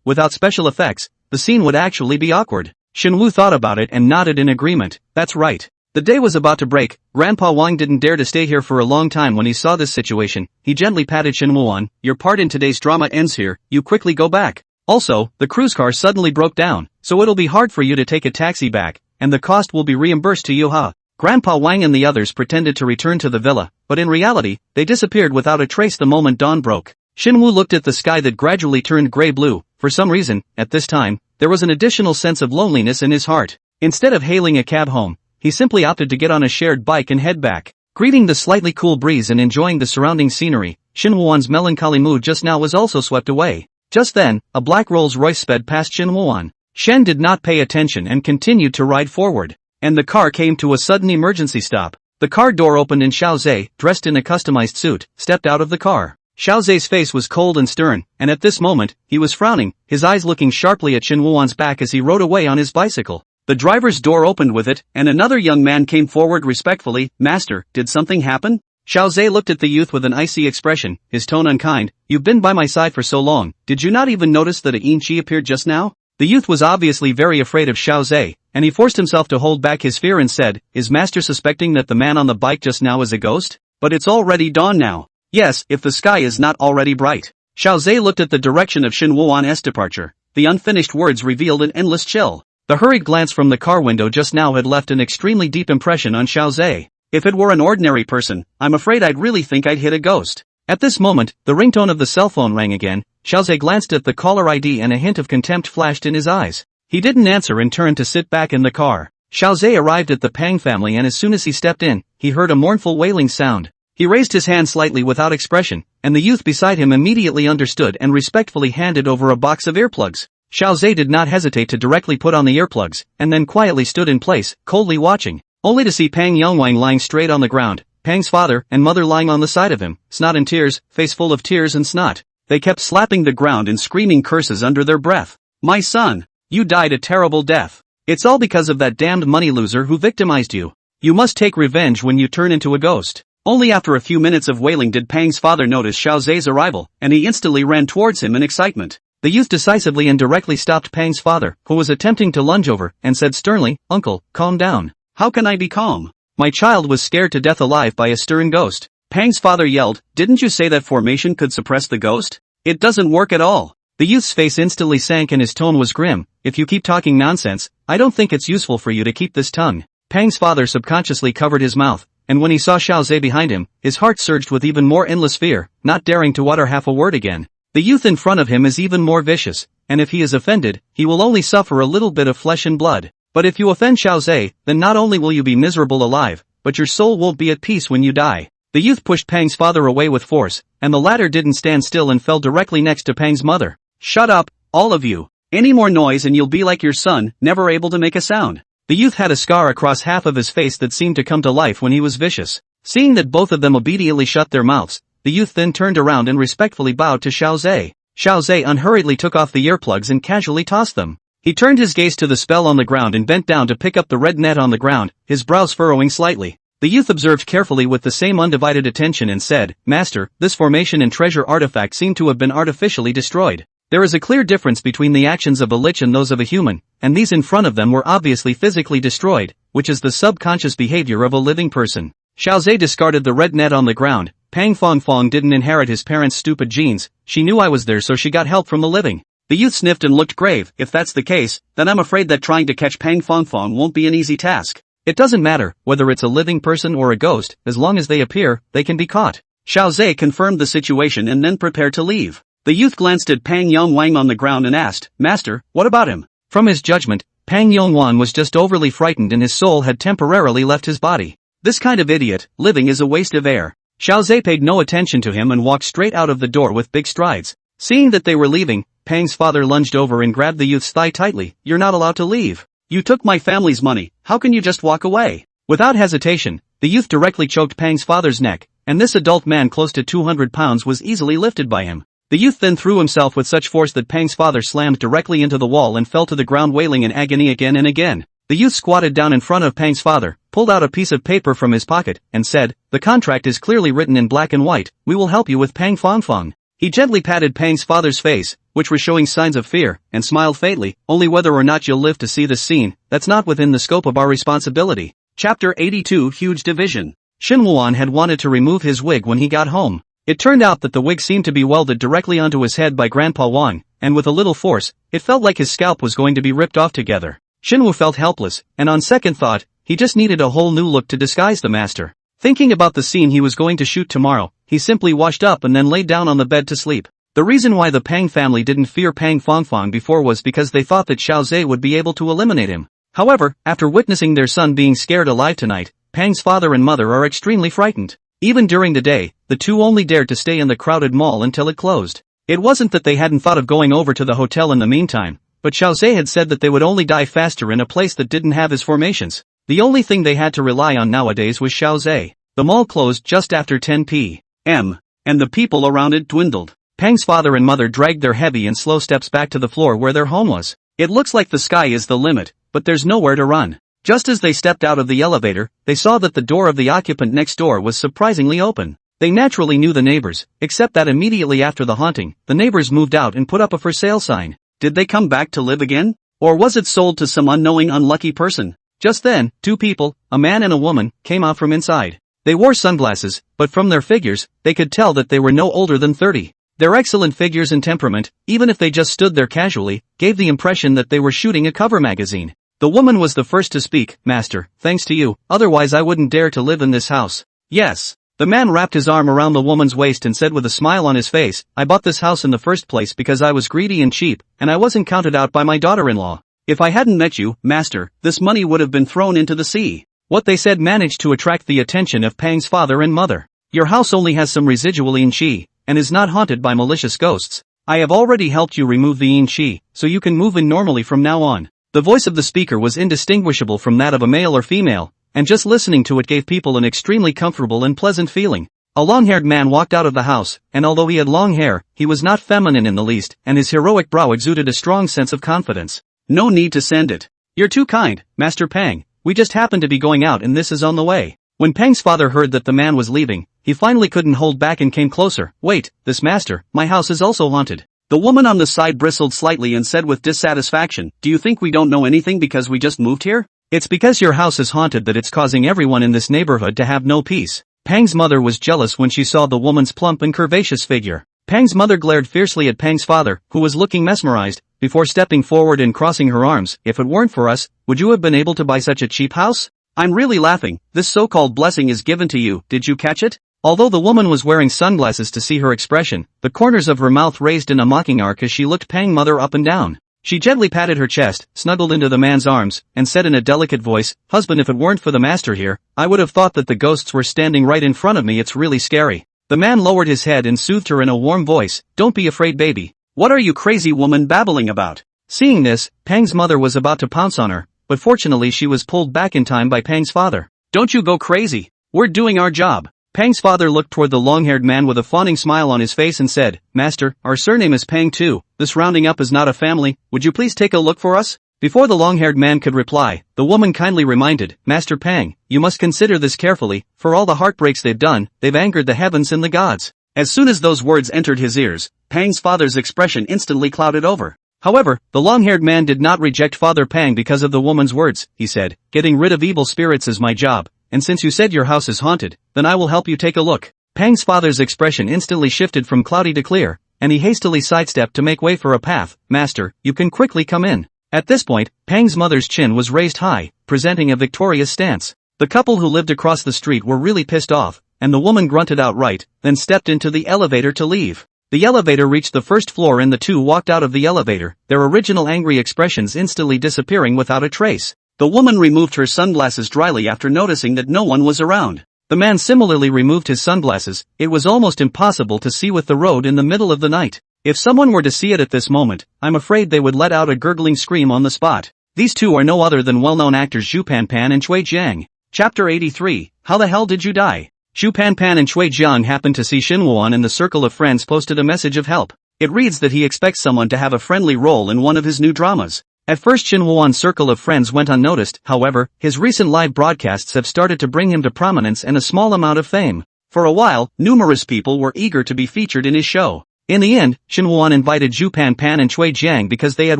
without special effects, the scene would actually be awkward. Shinwoo thought about it and nodded in agreement. That's right. The day was about to break. Grandpa Wang didn't dare to stay here for a long time when he saw this situation. He gently patted Shinwoo. Your part in today's drama ends here, you quickly go back. Also, the cruise car suddenly broke down, so it'll be hard for you to take a taxi back, and the cost will be reimbursed to you. Grandpa Wang and the others pretended to return to the villa, but in reality, they disappeared without a trace the moment dawn broke. Shinwoo looked at the sky that gradually turned gray-blue. For some reason, at this time, there was an additional sense of loneliness in his heart. Instead of hailing a cab home, he simply opted to get on a shared bike and head back. Greeting the slightly cool breeze and enjoying the surrounding scenery, Shinwoo's melancholy mood just now was also swept away. Just then, a black Rolls-Royce sped past Shinwoo. Shen did not pay attention and continued to ride forward. And the car came to a sudden emergency stop. The car door opened and Xiao Zhe, dressed in a customized suit, stepped out of the car. Xiao Zhe's face was cold and stern, and at this moment, he was frowning, his eyes looking sharply at Shin Wuan's back as he rode away on his bicycle. The driver's door opened with it, and another young man came forward respectfully. "Master, did something happen?" Xiao Zhe looked at the youth with an icy expression, his tone unkind. "You've been by my side for so long, did you not even notice that Yin Qi appeared just now?" The youth was obviously very afraid of Xiao Zhe, and he forced himself to hold back his fear and said, "Is Master suspecting that the man on the bike just now is a ghost? But it's already dawn now." "Yes, if the sky is not already bright." Xiao Zhe looked at the direction of Shin Wuan's departure. The unfinished words revealed an endless chill. The hurried glance from the car window just now had left an extremely deep impression on Xiao Zhe. "If it were an ordinary person, I'm afraid I'd really think I'd hit a ghost." At this moment, the ringtone of the cell phone rang again. Xiao Zhe glanced at the caller ID and a hint of contempt flashed in his eyes. He didn't answer and turned to sit back in the car. Xiao Zhe arrived at the Pang family and as soon as he stepped in, he heard a mournful wailing sound. He raised his hand slightly without expression, and the youth beside him immediately understood and respectfully handed over a box of earplugs. Xiao Zhe did not hesitate to directly put on the earplugs, and then quietly stood in place, coldly watching, only to see Pang Yongwang lying straight on the ground, Pang's father and mother lying on the side of him, snot in tears, face full of tears and snot. They kept slapping the ground and screaming curses under their breath. "My son, you died a terrible death. It's all because of that damned money loser who victimized you. You must take revenge when you turn into a ghost." Only after a few minutes of wailing did Pang's father notice Xiao Zhe's arrival, and he instantly ran towards him in excitement. The youth decisively and directly stopped Pang's father, who was attempting to lunge over, and said sternly, "Uncle, calm down." "How can I be calm? My child was scared to death alive by a stern ghost." Pang's father yelled, "Didn't you say that formation could suppress the ghost? It doesn't work at all." The youth's face instantly sank and his tone was grim. "If you keep talking nonsense, I don't think it's useful for you to keep this tongue." Pang's father subconsciously covered his mouth, and when he saw Xiao Zhe behind him, his heart surged with even more endless fear, not daring to utter half a word again. The youth in front of him is even more vicious, and if he is offended, he will only suffer a little bit of flesh and blood. But if you offend Xiao Zhe, then not only will you be miserable alive, but your soul won't be at peace when you die. The youth pushed Pang's father away with force, and the latter didn't stand still and fell directly next to Pang's mother. "Shut up, all of you. Any more noise and you'll be like your son, never able to make a sound." The youth had a scar across half of his face that seemed to come to life when he was vicious. Seeing that both of them obediently shut their mouths, the youth then turned around and respectfully bowed to Xiao Zhe. Xiao Zhe unhurriedly took off the earplugs and casually tossed them. He turned his gaze to the spell on the ground and bent down to pick up the red net on the ground, his brows furrowing slightly. The youth observed carefully with the same undivided attention and said, "Master, this formation and treasure artifact seem to have been artificially destroyed. There is a clear difference between the actions of a lich and those of a human, and these in front of them were obviously physically destroyed, which is the subconscious behavior of a living person." Xiao Zhe discarded the red net on the ground. "Pang Fong didn't inherit his parents' stupid genes, she knew I was there so she got help from the living." The youth sniffed and looked grave. "If that's the case, then I'm afraid that trying to catch Pang Fong won't be an easy task. It doesn't matter whether it's a living person or a ghost, as long as they appear, they can be caught." Xiao Zhe confirmed the situation and then prepared to leave. The youth glanced at Pang Yongwang on the ground and asked, "Master, what about him?" From his judgment, Pang Yongwan was just overly frightened and his soul had temporarily left his body. This kind of idiot, living is a waste of air. Xiao Zhe paid no attention to him and walked straight out of the door with big strides. Seeing that they were leaving, Pang's father lunged over and grabbed the youth's thigh tightly. "You're not allowed to leave. You took my family's money, how can you just walk away?" Without hesitation, the youth directly choked Pang's father's neck, and this adult man close to 200 pounds was easily lifted by him. The youth then threw himself with such force that Pang's father slammed directly into the wall and fell to the ground wailing in agony again and again. The youth squatted down in front of Pang's father, pulled out a piece of paper from his pocket, and said, "The contract is clearly written in black and white, we will help you with Pang Fong." He gently patted Pang's father's face, which was showing signs of fear, and smiled faintly, "Only whether or not you'll live to see this scene, that's not within the scope of our responsibility." Chapter 82 Huge Division. Shin Wuan had wanted to remove his wig when he got home. It turned out that the wig seemed to be welded directly onto his head by Grandpa Wang, and with a little force, it felt like his scalp was going to be ripped off together. Shinwu felt helpless, and on second thought, he just needed a whole new look to disguise the master. Thinking about the scene he was going to shoot tomorrow, he simply washed up and then lay down on the bed to sleep. The reason why the Pang family didn't fear Pang Fong before was because they thought that Xiao Zhe would be able to eliminate him. However, after witnessing their son being scared alive tonight, Pang's father and mother are extremely frightened. Even during the day, the two only dared to stay in the crowded mall until it closed. It wasn't that they hadn't thought of going over to the hotel in the meantime, but Xiao Zhe had said that they would only die faster in a place that didn't have his formations. The only thing they had to rely on nowadays was Xiaoze. The mall closed just after 10 p.m., and the people around it dwindled. Pang's father and mother dragged their heavy and slow steps back to the floor where their home was. It looks like the sky is the limit, but there's nowhere to run. Just as they stepped out of the elevator, they saw that the door of the occupant next door was surprisingly open. They naturally knew the neighbors, except that immediately after the haunting, the neighbors moved out and put up a for sale sign. Did they come back to live again? Or was it sold to some unknowing unlucky person? Just then, two people, a man and a woman, came out from inside. They wore sunglasses, but from their figures, they could tell that they were no older than 30. Their excellent figures and temperament, even if they just stood there casually, gave the impression that they were shooting a cover magazine. The woman was the first to speak. Master, thanks to you, otherwise I wouldn't dare to live in this house. Yes. The man wrapped his arm around the woman's waist and said with a smile on his face, I bought this house in the first place because I was greedy and cheap, and I wasn't counted out by my daughter-in-law. If I hadn't met you, master, this money would have been thrown into the sea. What they said managed to attract the attention of Pang's father and mother. Your house only has some residual yin qi, and is not haunted by malicious ghosts. I have already helped you remove the yin qi, so you can move in normally from now on. The voice of the speaker was indistinguishable from that of a male or female, and just listening to it gave people an extremely comfortable and pleasant feeling. A long-haired man walked out of the house, and although he had long hair, he was not feminine in the least, and his heroic brow exuded a strong sense of confidence. No need to send it. You're too kind, Master Pang. We just happened to be going out and this is on the way. When Pang's father heard that the man was leaving, he finally couldn't hold back and came closer. Wait, this master, my house is also haunted. The woman on the side bristled slightly and said with dissatisfaction, do you think we don't know anything because we just moved here? It's because your house is haunted that it's causing everyone in this neighborhood to have no peace. Pang's mother was jealous when she saw the woman's plump and curvaceous figure. Pang's mother glared fiercely at Pang's father, who was looking mesmerized, before stepping forward and crossing her arms. If it weren't for us, would you have been able to buy such a cheap house? I'm really laughing. This so-called blessing is given to you. Did you catch it? Although the woman was wearing sunglasses to see her expression, the corners of her mouth raised in a mocking arc as she looked Pang's mother up and down. She gently patted her chest, snuggled into the man's arms, and said in a delicate voice, Husband, if it weren't for the master here, I would have thought that the ghosts were standing right in front of me. It's really scary. The man lowered his head and soothed her in a warm voice, Don't be afraid, baby. What are you crazy woman babbling about? Seeing this, Pang's mother was about to pounce on her, but fortunately she was pulled back in time by Pang's father. Don't you go crazy. We're doing our job. Pang's father looked toward the long-haired man with a fawning smile on his face and said, Master, our surname is Pang too. This rounding up is not a family. Would you please take a look for us? Before the long-haired man could reply, the woman kindly reminded, Master Pang, you must consider this carefully. For all the heartbreaks they've done, they've angered the heavens and the gods. As soon as those words entered his ears, Pang's father's expression instantly clouded over. However, the long-haired man did not reject Father Pang because of the woman's words. He said, Getting rid of evil spirits is my job. And since you said your house is haunted, then I will help you take a look. Pang's father's expression instantly shifted from cloudy to clear, and he hastily sidestepped to make way for a path. Master, you can quickly come in. At this point, Pang's mother's chin was raised high, presenting a victorious stance. The couple who lived across the street were really pissed off, and the woman grunted outright, then stepped into the elevator to leave. The elevator reached the first floor and the two walked out of the elevator, their original angry expressions instantly disappearing without a trace. The woman removed her sunglasses dryly after noticing that no one was around. The man similarly removed his sunglasses. It was almost impossible to see with the road in the middle of the night. If someone were to see it at this moment, I'm afraid they would let out a gurgling scream on the spot. These two are no other than well-known actors Zhu Panpan and Cui Jiang. Chapter 83, How the Hell Did You Die? Zhu Panpan and Cui Jiang happened to see Xinwuan in the circle of friends posted a message of help. It reads that he expects someone to have a friendly role in one of his new dramas. At first Xinwuan's circle of friends went unnoticed, however, his recent live broadcasts have started to bring him to prominence and a small amount of fame. For a while, numerous people were eager to be featured in his show. In the end, Xinwuan invited Zhu Panpan and Cui Jiang because they had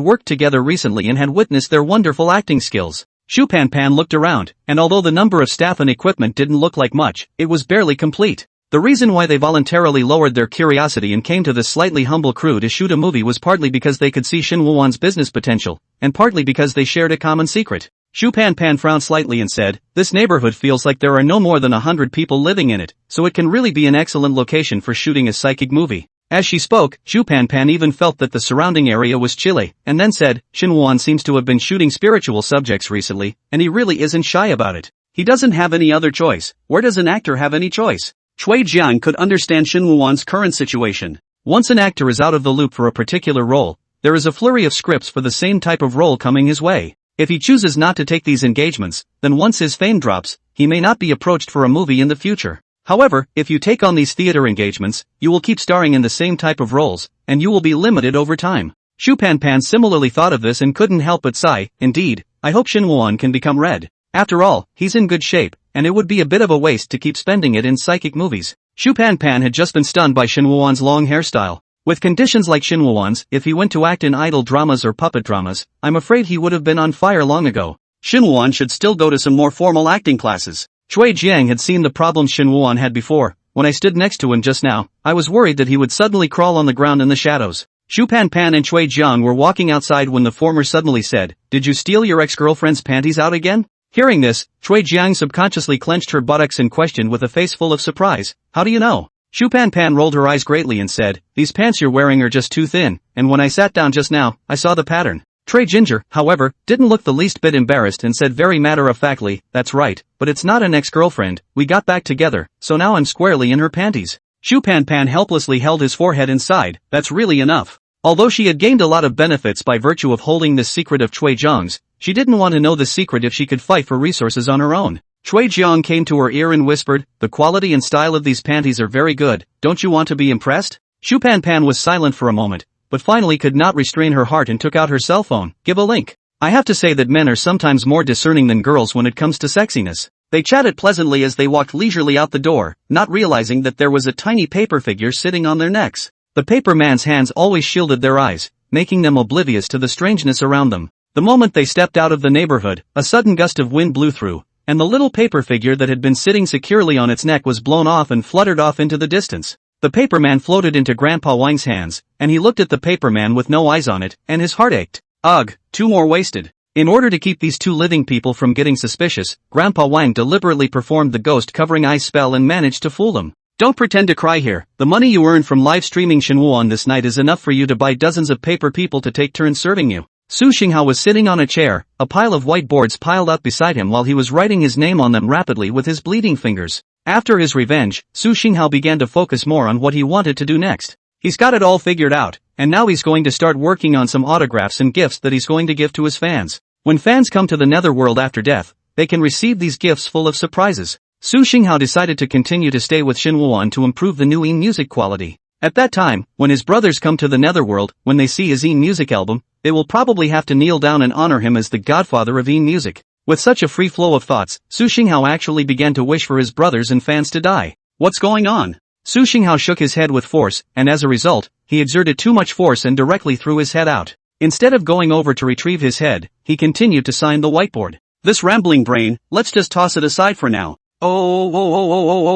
worked together recently and had witnessed their wonderful acting skills. Zhu Panpan looked around, and although the number of staff and equipment didn't look like much, it was barely complete. The reason why they voluntarily lowered their curiosity and came to this slightly humble crew to shoot a movie was partly because they could see Xinwuan's business potential, and partly because they shared a common secret. Zhu Panpan frowned slightly and said, This neighborhood feels like there are no more than 100 people living in it, so it can really be an excellent location for shooting a psychic movie. As she spoke, Zhu Panpan even felt that the surrounding area was chilly, and then said, Xinwuan seems to have been shooting spiritual subjects recently, and he really isn't shy about it. He doesn't have any other choice. Where does an actor have any choice? Cui Jiang could understand Xinwuan's current situation. Once an actor is out of the loop for a particular role, there is a flurry of scripts for the same type of role coming his way. If he chooses not to take these engagements, then once his fame drops, he may not be approached for a movie in the future. However, if you take on these theater engagements, you will keep starring in the same type of roles, and you will be limited over time. Shupanpan similarly thought of this and couldn't help but sigh. Indeed, I hope Shinwon can become red. After all, he's in good shape, and it would be a bit of a waste to keep spending it in psychic movies. Shupanpan had just been stunned by Shinwon's long hairstyle. With conditions like Shinwon's, if he went to act in idol dramas or puppet dramas, I'm afraid he would have been on fire long ago. Shinwon should still go to some more formal acting classes. Chui Jiang had seen the problems Shinwon had before. When I stood next to him just now, I was worried that he would suddenly crawl on the ground in the shadows. Shupanpan and Chui Jiang were walking outside when the former suddenly said, "Did you steal your ex-girlfriend's panties out again?" Hearing this, Chui Jiang subconsciously clenched her buttocks and questioned with a face full of surprise, "How do you know?" Shupanpan rolled her eyes greatly and said, "These pants you're wearing are just too thin, and when I sat down just now, I saw the pattern." Trey Ginger, however, didn't look the least bit embarrassed and said very matter-of-factly, "That's right, but it's not an ex-girlfriend, we got back together, so now I'm squarely in her panties." Shupanpan helplessly held his forehead and sighed, "That's really enough." Although she had gained a lot of benefits by virtue of holding this secret of Chui Jiang's, she didn't want to know the secret if she could fight for resources on her own. Chui Jiang came to her ear and whispered, "The quality and style of these panties are very good, don't you want to be impressed?" Shupanpan was silent for a moment, but finally could not restrain her heart and took out her cell phone. "Give a link." I have to say that men are sometimes more discerning than girls when it comes to sexiness. They chatted pleasantly as they walked leisurely out the door, not realizing that there was a tiny paper figure sitting on their necks. The paper man's hands always shielded their eyes, making them oblivious to the strangeness around them. The moment they stepped out of the neighborhood, a sudden gust of wind blew through, and the little paper figure that had been sitting securely on its neck was blown off and fluttered off into the distance. The paper man floated into Grandpa Wang's hands, and he looked at the paper man with no eyes on it, and his heart ached. Ugh, 2 more wasted. In order to keep these 2 living people from getting suspicious, Grandpa Wang deliberately performed the ghost covering eyes spell and managed to fool them. Don't pretend to cry here. The money you earn from live streaming Shenwuan this night is enough for you to buy dozens of paper people to take turns serving you. Su Xinghao was sitting on a chair, a pile of whiteboards piled up beside him while he was writing his name on them rapidly with his bleeding fingers. After his revenge, Su Xinghao began to focus more on what he wanted to do next. He's got it all figured out, and now he's going to start working on some autographs and gifts that he's going to give to his fans. When fans come to the netherworld after death, they can receive these gifts full of surprises. Su Xinghao decided to continue to stay with Shenwuan to improve the new music quality. At that time, when his brothers come to the netherworld, when they see his music album, they will probably have to kneel down and honor him as the godfather of music. With such a free flow of thoughts, Su Xinghao actually began to wish for his brothers and fans to die. What's going on? Su Xinghao shook his head with force, and as a result, he exerted too much force and directly threw his head out. Instead of going over to retrieve his head, he continued to sign the whiteboard. This rambling brain, let's just toss it aside for now. Oh.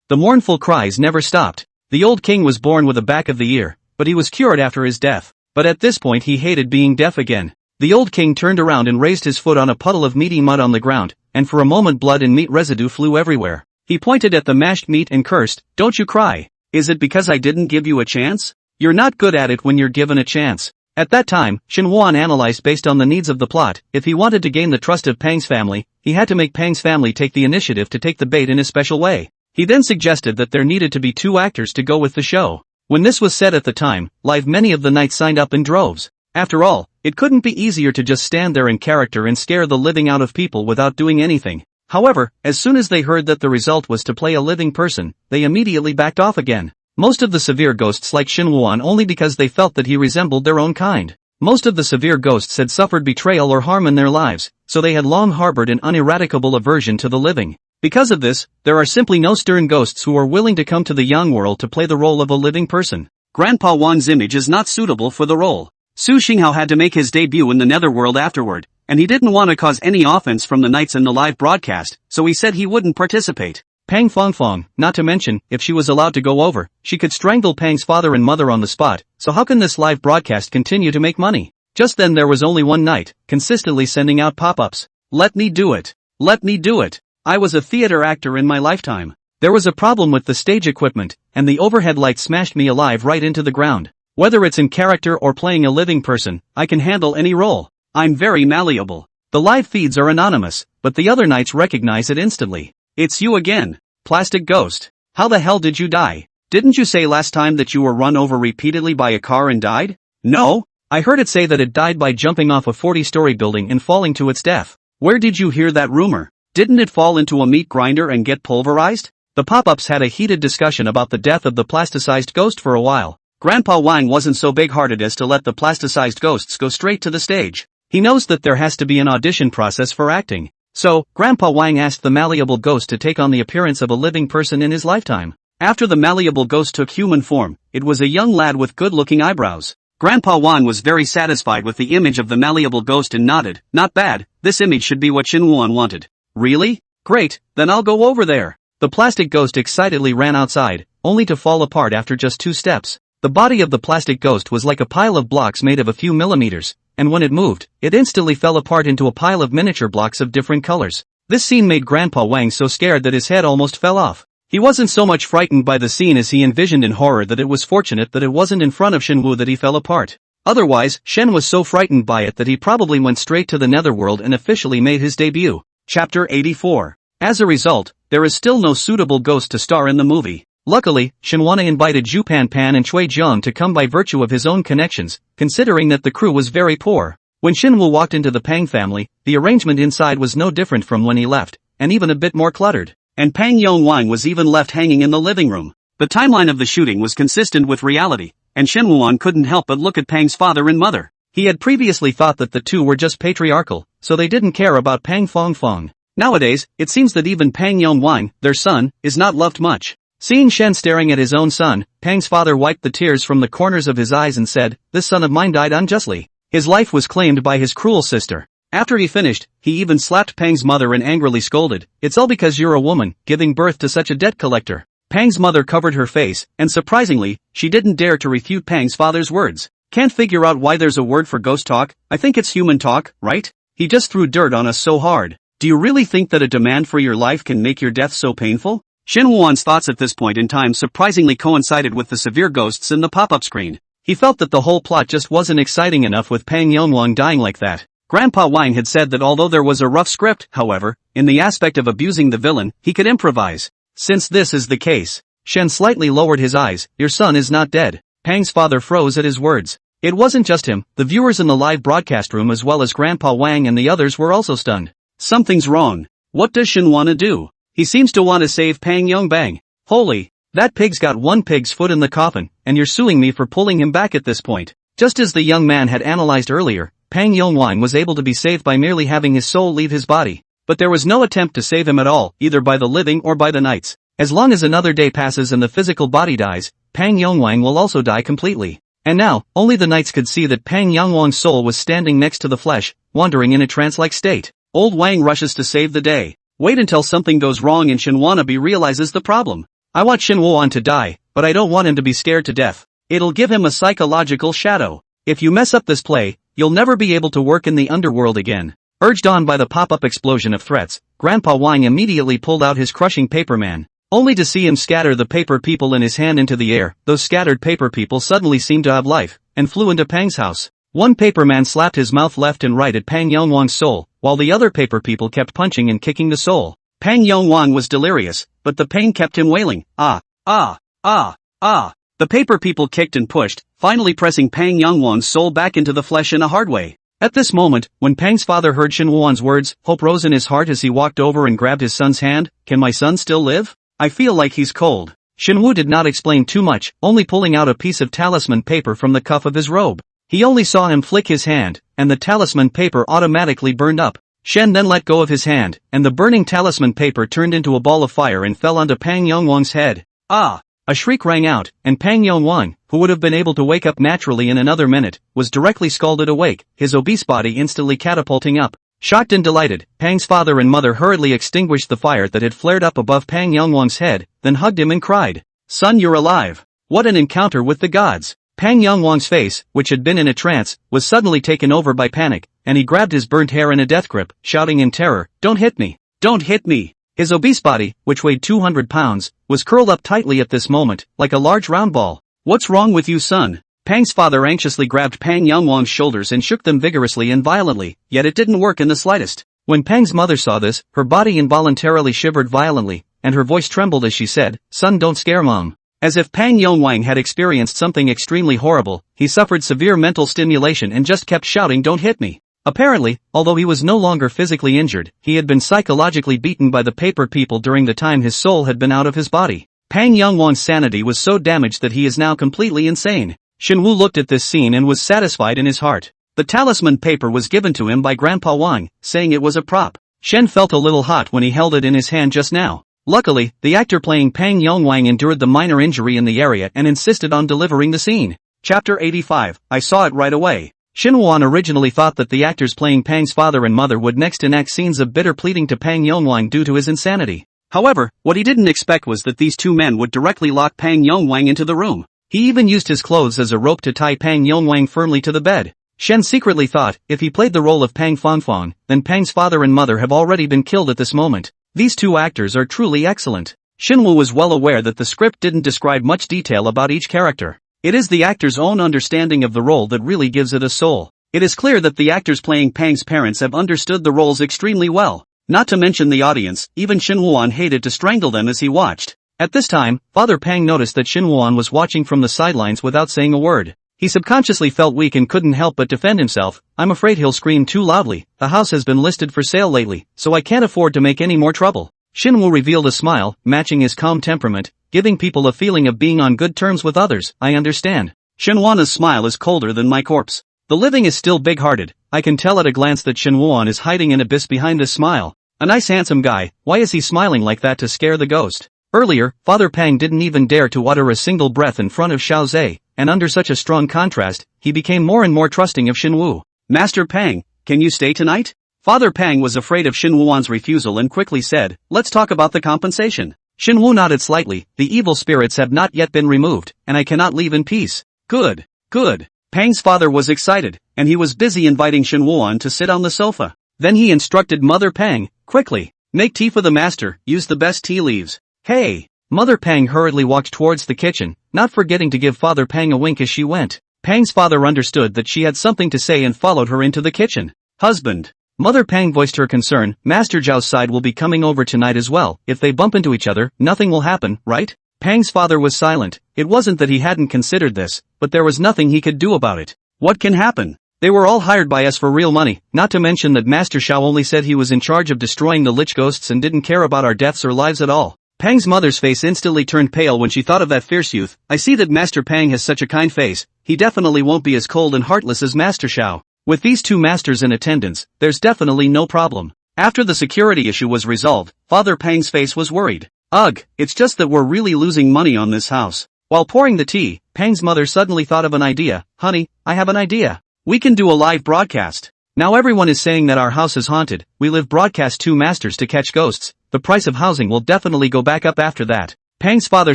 The mournful cries never stopped. The old king was born with a back of the ear, but he was cured after his death. But at this point he hated being deaf again. The old king turned around and raised his foot on a puddle of meaty mud on the ground, and for a moment blood and meat residue flew everywhere. He pointed at the mashed meat and cursed, "Don't you cry. Is it because I didn't give you a chance? You're not good at it when you're given a chance." At that time, Shenwuan analyzed based on the needs of the plot. If he wanted to gain the trust of Pang's family, he had to make Pang's family take the initiative to take the bait in a special way. He then suggested that there needed to be 2 actors to go with the show. When this was said at the time, live many of the knights signed up in droves. After all, it couldn't be easier to just stand there in character and scare the living out of people without doing anything. However, as soon as they heard that the result was to play a living person, they immediately backed off again. Most of the severe ghosts liked Shenwuan only because they felt that he resembled their own kind. Most of the severe ghosts had suffered betrayal or harm in their lives, so they had long harbored an uneradicable aversion to the living. Because of this, there are simply no stern ghosts who are willing to come to the young world to play the role of a living person. Grandpa Wang's image is not suitable for the role. Su Xinghao had to make his debut in the netherworld afterward, and he didn't want to cause any offense from the knights in the live broadcast, so he said he wouldn't participate. Pang Fongfong, not to mention, if she was allowed to go over, she could strangle Pang's father and mother on the spot, so how can this live broadcast continue to make money? Just then there was only one knight, consistently sending out pop-ups. Let me do it. Let me do it. I was a theater actor in my lifetime. There was a problem with the stage equipment, and the overhead light smashed me alive right into the ground. Whether it's in character or playing a living person, I can handle any role. I'm very malleable. The live feeds are anonymous, but the other knights recognize it instantly. It's you again, plastic ghost. How the hell did you die? Didn't you say last time that you were run over repeatedly by a car and died? No, I heard it say that it died by jumping off a 40-story building and falling to its death. Where did you hear that rumor? Didn't it fall into a meat grinder and get pulverized? The pop-ups had a heated discussion about the death of the plasticized ghost for a while. Grandpa Wang wasn't so big-hearted as to let the plasticized ghosts go straight to the stage. He knows that there has to be an audition process for acting. So, Grandpa Wang asked the malleable ghost to take on the appearance of a living person in his lifetime. After the malleable ghost took human form, it was a young lad with good-looking eyebrows. Grandpa Wang was very satisfied with the image of the malleable ghost and nodded, "Not bad, this image should be what Shinwon wanted." "Really? Great, then I'll go over there." The plastic ghost excitedly ran outside, only to fall apart after just 2 steps. The body of the plastic ghost was like a pile of blocks made of a few millimeters, and when it moved, it instantly fell apart into a pile of miniature blocks of different colors. This scene made Grandpa Wang so scared that his head almost fell off. He wasn't so much frightened by the scene as he envisioned in horror that it was fortunate that it wasn't in front of Shenwu that he fell apart. Otherwise, Shen was so frightened by it that he probably went straight to the netherworld and officially made his debut. Chapter 84. As a result, there is still no suitable ghost to star in the movie. Luckily, Shenwana invited Zhu Pan Pan and Cui Jiang to come by virtue of his own connections, considering that the crew was very poor. When Shenwu walked into the Pang family, the arrangement inside was no different from when he left, and even a bit more cluttered. And Pang Yongwang was even left hanging in the living room. The timeline of the shooting was consistent with reality, and Shenwuan couldn't help but look at Pang's father and mother. He had previously thought that the two were just patriarchal, so they didn't care about Pang Fong Fong. Nowadays, it seems that even Pang Yongwang, their son, is not loved much. Seeing Shen staring at his own son, Pang's father wiped the tears from the corners of his eyes and said, "This son of mine died unjustly. His life was claimed by his cruel sister." After he finished, he even slapped Pang's mother and angrily scolded, "It's all because you're a woman, giving birth to such a debt collector." Pang's mother covered her face, and surprisingly, she didn't dare to refute Pang's father's words. "Can't figure out why there's a word for ghost talk, I think it's human talk, right? He just threw dirt on us so hard. Do you really think that a demand for your life can make your death so painful?" Shinwuan's thoughts at this point in time surprisingly coincided with the severe ghosts in the pop-up screen. He felt that the whole plot just wasn't exciting enough with Pang Yongwang dying like that. Grandpa Wang had said that although there was a rough script, however, in the aspect of abusing the villain, he could improvise. Since this is the case, Shen slightly lowered his eyes. "Your son is not dead." Pang's father froze at his words. It wasn't just him, the viewers in the live broadcast room as well as Grandpa Wang and the others were also stunned. Something's wrong. What does Shen want to do? He seems to want to save Pang Yongbang. Holy, that pig's got one pig's foot in the coffin, and you're suing me for pulling him back at this point. Just as the young man had analyzed earlier, Pang Yongwang was able to be saved by merely having his soul leave his body. But there was no attempt to save him at all, either by the living or by the knights. As long as another day passes and the physical body dies, Pang Yongwang will also die completely. And now, only the knights could see that Pang Yongwang's soul was standing next to the flesh, wandering in a trance-like state. Old Wang rushes to save the day. Wait until something goes wrong and Shinwanabe realizes the problem. I want Shinwuan to die, but I don't want him to be scared to death. It'll give him a psychological shadow. If you mess up this play, you'll never be able to work in the underworld again. Urged on by the pop-up explosion of threats, Grandpa Wang immediately pulled out his crushing paper man, only to see him scatter the paper people in his hand into the air. Those scattered paper people suddenly seemed to have life, and flew into Pang's house. One paper man slapped his mouth left and right at Pang Yongwang's soul, while the other paper people kept punching and kicking the soul. Pang Yongwang was delirious, but the pain kept him wailing, "Ah, ah, ah, ah." The paper people kicked and pushed, finally pressing Pang Yongwang's soul back into the flesh in a hard way. At this moment, when Pang's father heard Shinwuan's words, hope rose in his heart as he walked over and grabbed his son's hand. "Can my son still live? I feel like he's cold." Shinwu did not explain too much, only pulling out a piece of talisman paper from the cuff of his robe. He only saw him flick his hand, and the talisman paper automatically burned up. Shen then let go of his hand, and the burning talisman paper turned into a ball of fire and fell onto Pang Yongwang's head. "Ah!" A shriek rang out, and Pang Yongwang, who would have been able to wake up naturally in another minute, was directly scalded awake, his obese body instantly catapulting up. Shocked and delighted, Pang's father and mother hurriedly extinguished the fire that had flared up above Pang Yongwang's head, then hugged him and cried, "Son, you're alive! What an encounter with the gods!" Pang Yongwang's face, which had been in a trance, was suddenly taken over by panic, and he grabbed his burnt hair in a death grip, shouting in terror, "Don't hit me! Don't hit me!" His obese body, which weighed 200 pounds, was curled up tightly at this moment, like a large round ball. "What's wrong with you, son?" Pang's father anxiously grabbed Pang Yongwang's shoulders and shook them vigorously and violently, yet it didn't work in the slightest. When Pang's mother saw this, her body involuntarily shivered violently, and her voice trembled as she said, "Son, don't scare mom." As if Pang Yongwang had experienced something extremely horrible, he suffered severe mental stimulation and just kept shouting, "Don't hit me." Apparently, although he was no longer physically injured, he had been psychologically beaten by the paper people during the time his soul had been out of his body. Pang Yongwang's sanity was so damaged that he is now completely insane. Shinwoo looked at this scene and was satisfied in his heart. The talisman paper was given to him by Grandpa Wang, saying it was a prop. Shen felt a little hot when he held it in his hand just now. Luckily, the actor playing Pang Yongwang endured the minor injury in the area and insisted on delivering the scene. Chapter 85, I saw it right away. Shinwoo originally thought that the actors playing Pang's father and mother would next enact scenes of bitter pleading to Pang Yongwang due to his insanity. However, what he didn't expect was that these two men would directly lock Pang Yongwang into the room. He even used his clothes as a rope to tie Pang Yongwang firmly to the bed. Shen secretly thought, if he played the role of Pang Fangfang, then Pang's father and mother have already been killed at this moment. These two actors are truly excellent. Shinwoo was well aware that the script didn't describe much detail about each character. It is the actor's own understanding of the role that really gives it a soul. It is clear that the actors playing Pang's parents have understood the roles extremely well. Not to mention the audience, even Shinwoo hated to strangle them as he watched. At this time, Father Pang noticed that Shinwoo was watching from the sidelines without saying a word. He subconsciously felt weak and couldn't help but defend himself. I'm afraid he'll scream too loudly. The house has been listed for sale lately, so I can't afford to make any more trouble. Shinwoo revealed a smile, matching his calm temperament, giving people a feeling of being on good terms with others. I understand. Shinwoo's smile is colder than my corpse. The living is still big-hearted. I can tell at a glance that Shinwoo is hiding an abyss behind this smile. A nice handsome guy. Why is he smiling like that to scare the ghost? Earlier, Father Pang didn't even dare to utter a single breath in front of Xiao Zhe, and under such a strong contrast, he became more and more trusting of Shinwoo. Master Pang, can you stay tonight? Father Pang was afraid of Shinwoo's refusal and quickly said, let's talk about the compensation. Shinwoo nodded slightly. The evil spirits have not yet been removed, and I cannot leave in peace. Good. Good. Pang's father was excited, and he was busy inviting Shinwoo to sit on the sofa. Then he instructed Mother Pang, quickly, make tea for the master, use the best tea leaves. Hey! Mother Pang hurriedly walked towards the kitchen, not forgetting to give Father Pang a wink as she went. Pang's father understood that she had something to say and followed her into the kitchen. Husband. Mother Pang voiced her concern. Master Zhao's side will be coming over tonight as well. If they bump into each other, nothing will happen, right? Pang's father was silent. It wasn't that he hadn't considered this, but there was nothing he could do about it. What can happen? They were all hired by us for real money, not to mention that Master Xiao only said he was in charge of destroying the lich ghosts and didn't care about our deaths or lives at all. Pang's mother's face instantly turned pale when she thought of that fierce youth. I see that Master Pang has such a kind face. He definitely won't be as cold and heartless as Master Xiao. With these two masters in attendance, there's definitely no problem. After the security issue was resolved, Father Pang's face was worried. Ugh, it's just that we're really losing money on this house. While pouring the tea, Pang's mother suddenly thought of an idea. Honey, I have an idea. We can do a live broadcast. Now everyone is saying that our house is haunted. We live broadcast two masters to catch ghosts. The price of housing will definitely go back up after that. Pang's father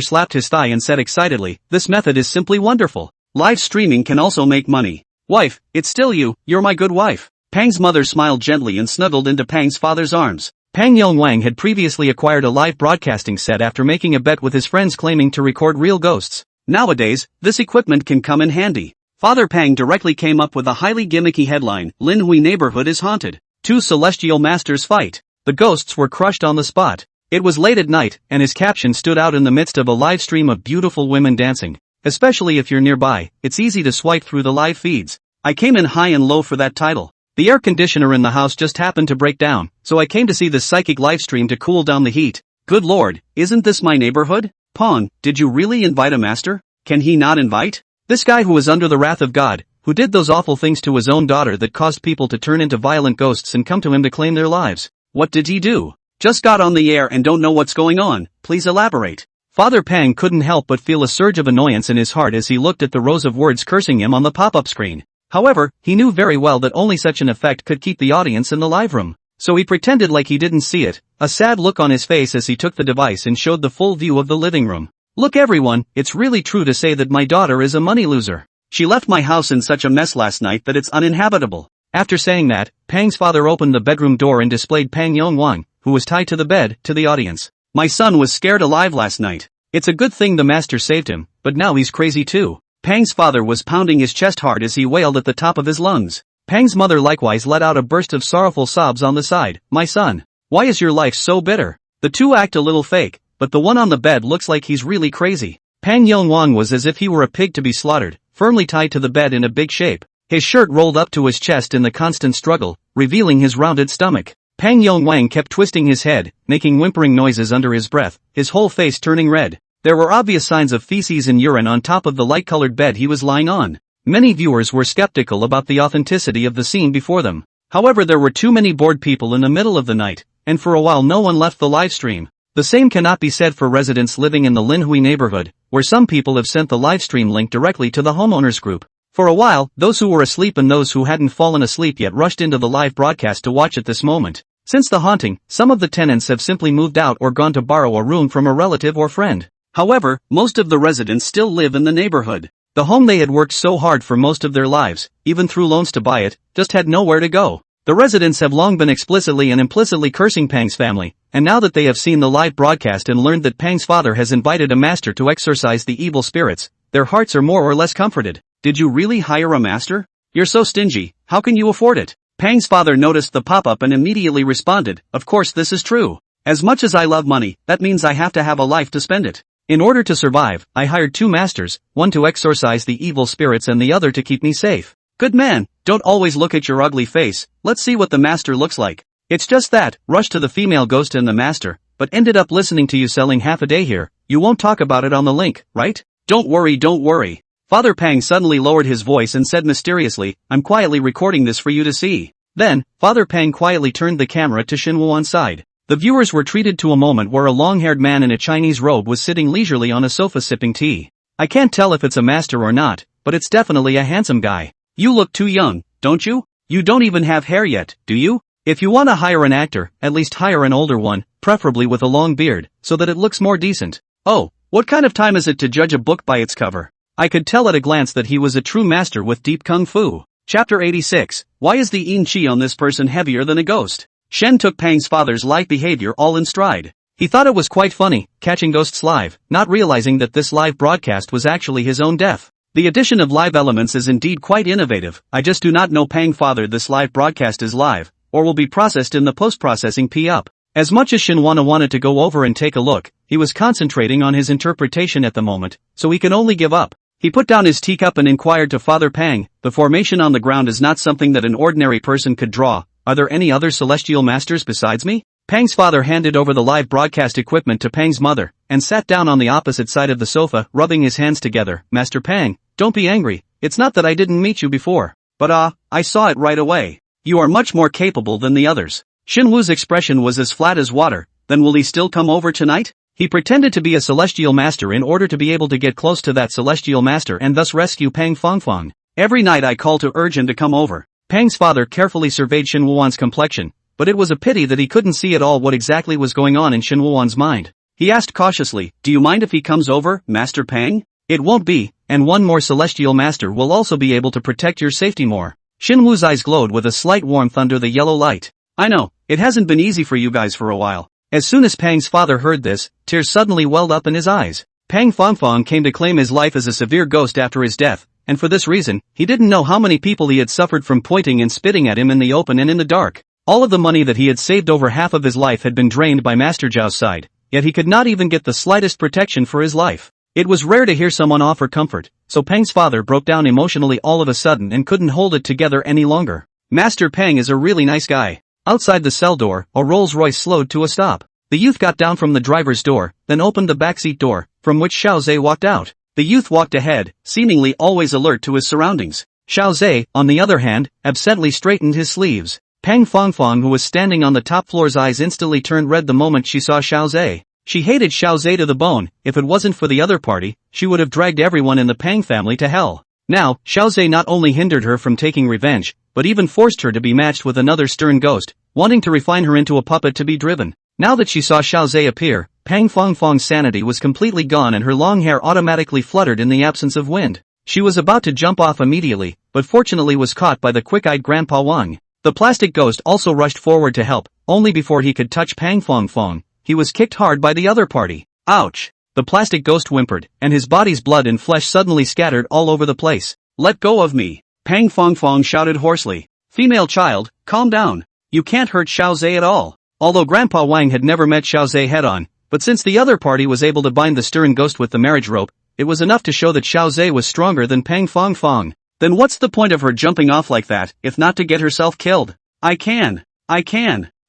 slapped his thigh and said excitedly, this method is simply wonderful. Live streaming can also make money. Wife, it's still you, you're my good wife. Pang's mother smiled gently and snuggled into Pang's father's arms. Pang Yongwang had previously acquired a live broadcasting set after making a bet with his friends claiming to record real ghosts. Nowadays, this equipment can come in handy. Father Pang directly came up with a highly gimmicky headline, Linhui neighborhood is haunted. Two celestial masters fight. The ghosts were crushed on the spot. It was late at night, and his caption stood out in the midst of a live stream of beautiful women dancing. Especially if you're nearby, it's easy to swipe through the live feeds. I came in high and low for that title. The air conditioner in the house just happened to break down, so I came to see this psychic live stream to cool down the heat. Good lord, isn't this my neighborhood? Pawn, did you really invite a master? Can he not invite? This guy who was under the wrath of God, who did those awful things to his own daughter that caused people to turn into violent ghosts and come to him to claim their lives. What did he do? Just got on the air and don't know what's going on. Please elaborate. Father Pang couldn't help but feel a surge of annoyance in his heart as he looked at the rows of words cursing him on the pop-up screen. However, he knew very well that only such an effect could keep the audience in the live room. So he pretended like he didn't see it, a sad look on his face as he took the device and showed the full view of the living room. Look everyone, it's really true to say that my daughter is a money loser. She left my house in such a mess last night that it's uninhabitable. After saying that, Pang's father opened the bedroom door and displayed Pang Yongwang, who was tied to the bed, to the audience. My son was scared alive last night. It's a good thing the master saved him, but now he's crazy too. Pang's father was pounding his chest hard as he wailed at the top of his lungs. Pang's mother likewise let out a burst of sorrowful sobs on the side. My son, why is your life so bitter? The two act a little fake, but the one on the bed looks like he's really crazy. Pang Yongwang was as if he were a pig to be slaughtered, firmly tied to the bed in a big shape. His shirt rolled up to his chest in the constant struggle, revealing his rounded stomach. Pang Yongwang kept twisting his head, making whimpering noises under his breath, his whole face turning red. There were obvious signs of feces and urine on top of the light-colored bed he was lying on. Many viewers were skeptical about the authenticity of the scene before them. However, there were too many bored people in the middle of the night, and for a while no one left the livestream. The same cannot be said for residents living in the Linhui neighborhood, where some people have sent the livestream link directly to the homeowners group. For a while, those who were asleep and those who hadn't fallen asleep yet rushed into the live broadcast to watch at this moment. Since the haunting, some of the tenants have simply moved out or gone to borrow a room from a relative or friend. However, most of the residents still live in the neighborhood. The home they had worked so hard for most of their lives, even through loans to buy it, just had nowhere to go. The residents have long been explicitly and implicitly cursing Pang's family, and now that they have seen the live broadcast and learned that Pang's father has invited a master to exorcise the evil spirits, their hearts are more or less comforted. Did you really hire a master? You're so stingy, how can you afford it? Pang's father noticed the pop-up and immediately responded, of course this is true. As much as I love money, that means I have to have a life to spend it. In order to survive, I hired 2 masters, one to exorcise the evil spirits and the other to keep me safe. Good man, don't always look at your ugly face, let's see what the master looks like. It's just that, rushed to the female ghost and the master, but ended up listening to you selling half a day here. You won't talk about it on the link, right? Don't worry. Father Pang suddenly lowered his voice and said mysteriously, I'm quietly recording this for you to see. Then, Father Pang quietly turned the camera to Shinwoo's side. The viewers were treated to a moment where a long-haired man in a Chinese robe was sitting leisurely on a sofa sipping tea. I can't tell if it's a master or not, but it's definitely a handsome guy. You look too young, don't you? You don't even have hair yet, do you? If you want to hire an actor, at least hire an older one, preferably with a long beard, so that it looks more decent. Oh, what kind of time is it to judge a book by its cover? I could tell at a glance that he was a true master with deep kung fu. Chapter 86. Why is the yin chi on this person heavier than a ghost? Shen took Pang's father's live behavior all in stride. He thought it was quite funny, catching ghosts live, not realizing that this live broadcast was actually his own death. The addition of live elements is indeed quite innovative. I just do not know Pang father this live broadcast is live, or will be processed in the post-processing P-up. As much as Shinwana wanted to go over and take a look, he was concentrating on his interpretation at the moment, so he could only give up. He put down his teacup and inquired to Father Pang, the formation on the ground is not something that an ordinary person could draw. Are there any other celestial masters besides me? Pang's father handed over the live broadcast equipment to Pang's mother, and sat down on the opposite side of the sofa, rubbing his hands together. Master Pang, don't be angry, it's not that I didn't meet you before. But I saw it right away. You are much more capable than the others. Shinwoo's expression was as flat as water. Then will he still come over tonight? He pretended to be a celestial master in order to be able to get close to that celestial master and thus rescue Pang Fongfong. Every night I call to urge him to come over. Pang's father carefully surveyed Shinwoo's complexion, but it was a pity that he couldn't see at all what exactly was going on in Shinwoo's mind. He asked cautiously, do you mind if he comes over, Master Pang? It won't be, and one more celestial master will also be able to protect your safety more. Shinwoo's eyes glowed with a slight warmth under the yellow light. I know, it hasn't been easy for you guys for a while. As soon as Pang's father heard this, tears suddenly welled up in his eyes. Pang Fongfong came to claim his life as a severe ghost after his death, and for this reason, he didn't know how many people he had suffered from pointing and spitting at him in the open and in the dark. All of the money that he had saved over half of his life had been drained by Master Zhao's side, yet he could not even get the slightest protection for his life. It was rare to hear someone offer comfort, so Pang's father broke down emotionally all of a sudden and couldn't hold it together any longer. Master Pang is a really nice guy. Outside the cell door, a Rolls-Royce slowed to a stop. The youth got down from the driver's door, then opened the backseat door, from which Xiao Zhe walked out. The youth walked ahead, seemingly always alert to his surroundings. Xiao Zhe, on the other hand, absently straightened his sleeves. Pang Fongfong, who was standing on the top floor's eyes instantly turned red the moment she saw Xiao Zhe. She hated Xiao Zhe to the bone. If it wasn't for the other party, she would have dragged everyone in the Pang family to hell. Now, Xiao Zhe not only hindered her from taking revenge, but even forced her to be matched with another stern ghost, wanting to refine her into a puppet to be driven. Now that she saw Xiao Zhe appear, Pang Fongfong's sanity was completely gone and her long hair automatically fluttered in the absence of wind. She was about to jump off immediately, but fortunately was caught by the quick-eyed Grandpa Wang. The plastic ghost also rushed forward to help, only before he could touch Pang Fongfong, he was kicked hard by the other party. Ouch! The plastic ghost whimpered, and his body's blood and flesh suddenly scattered all over the place. Let go of me! Pang Fongfong shouted hoarsely. Female child, calm down. You can't hurt Xiao Zhe at all. Although Grandpa Wang had never met Xiao Zhe head-on, but since the other party was able to bind the stern ghost with the marriage rope, it was enough to show that Xiao Zhe was stronger than Pang Fong Fong. Then what's the point of her jumping off like that, if not to get herself killed? I can.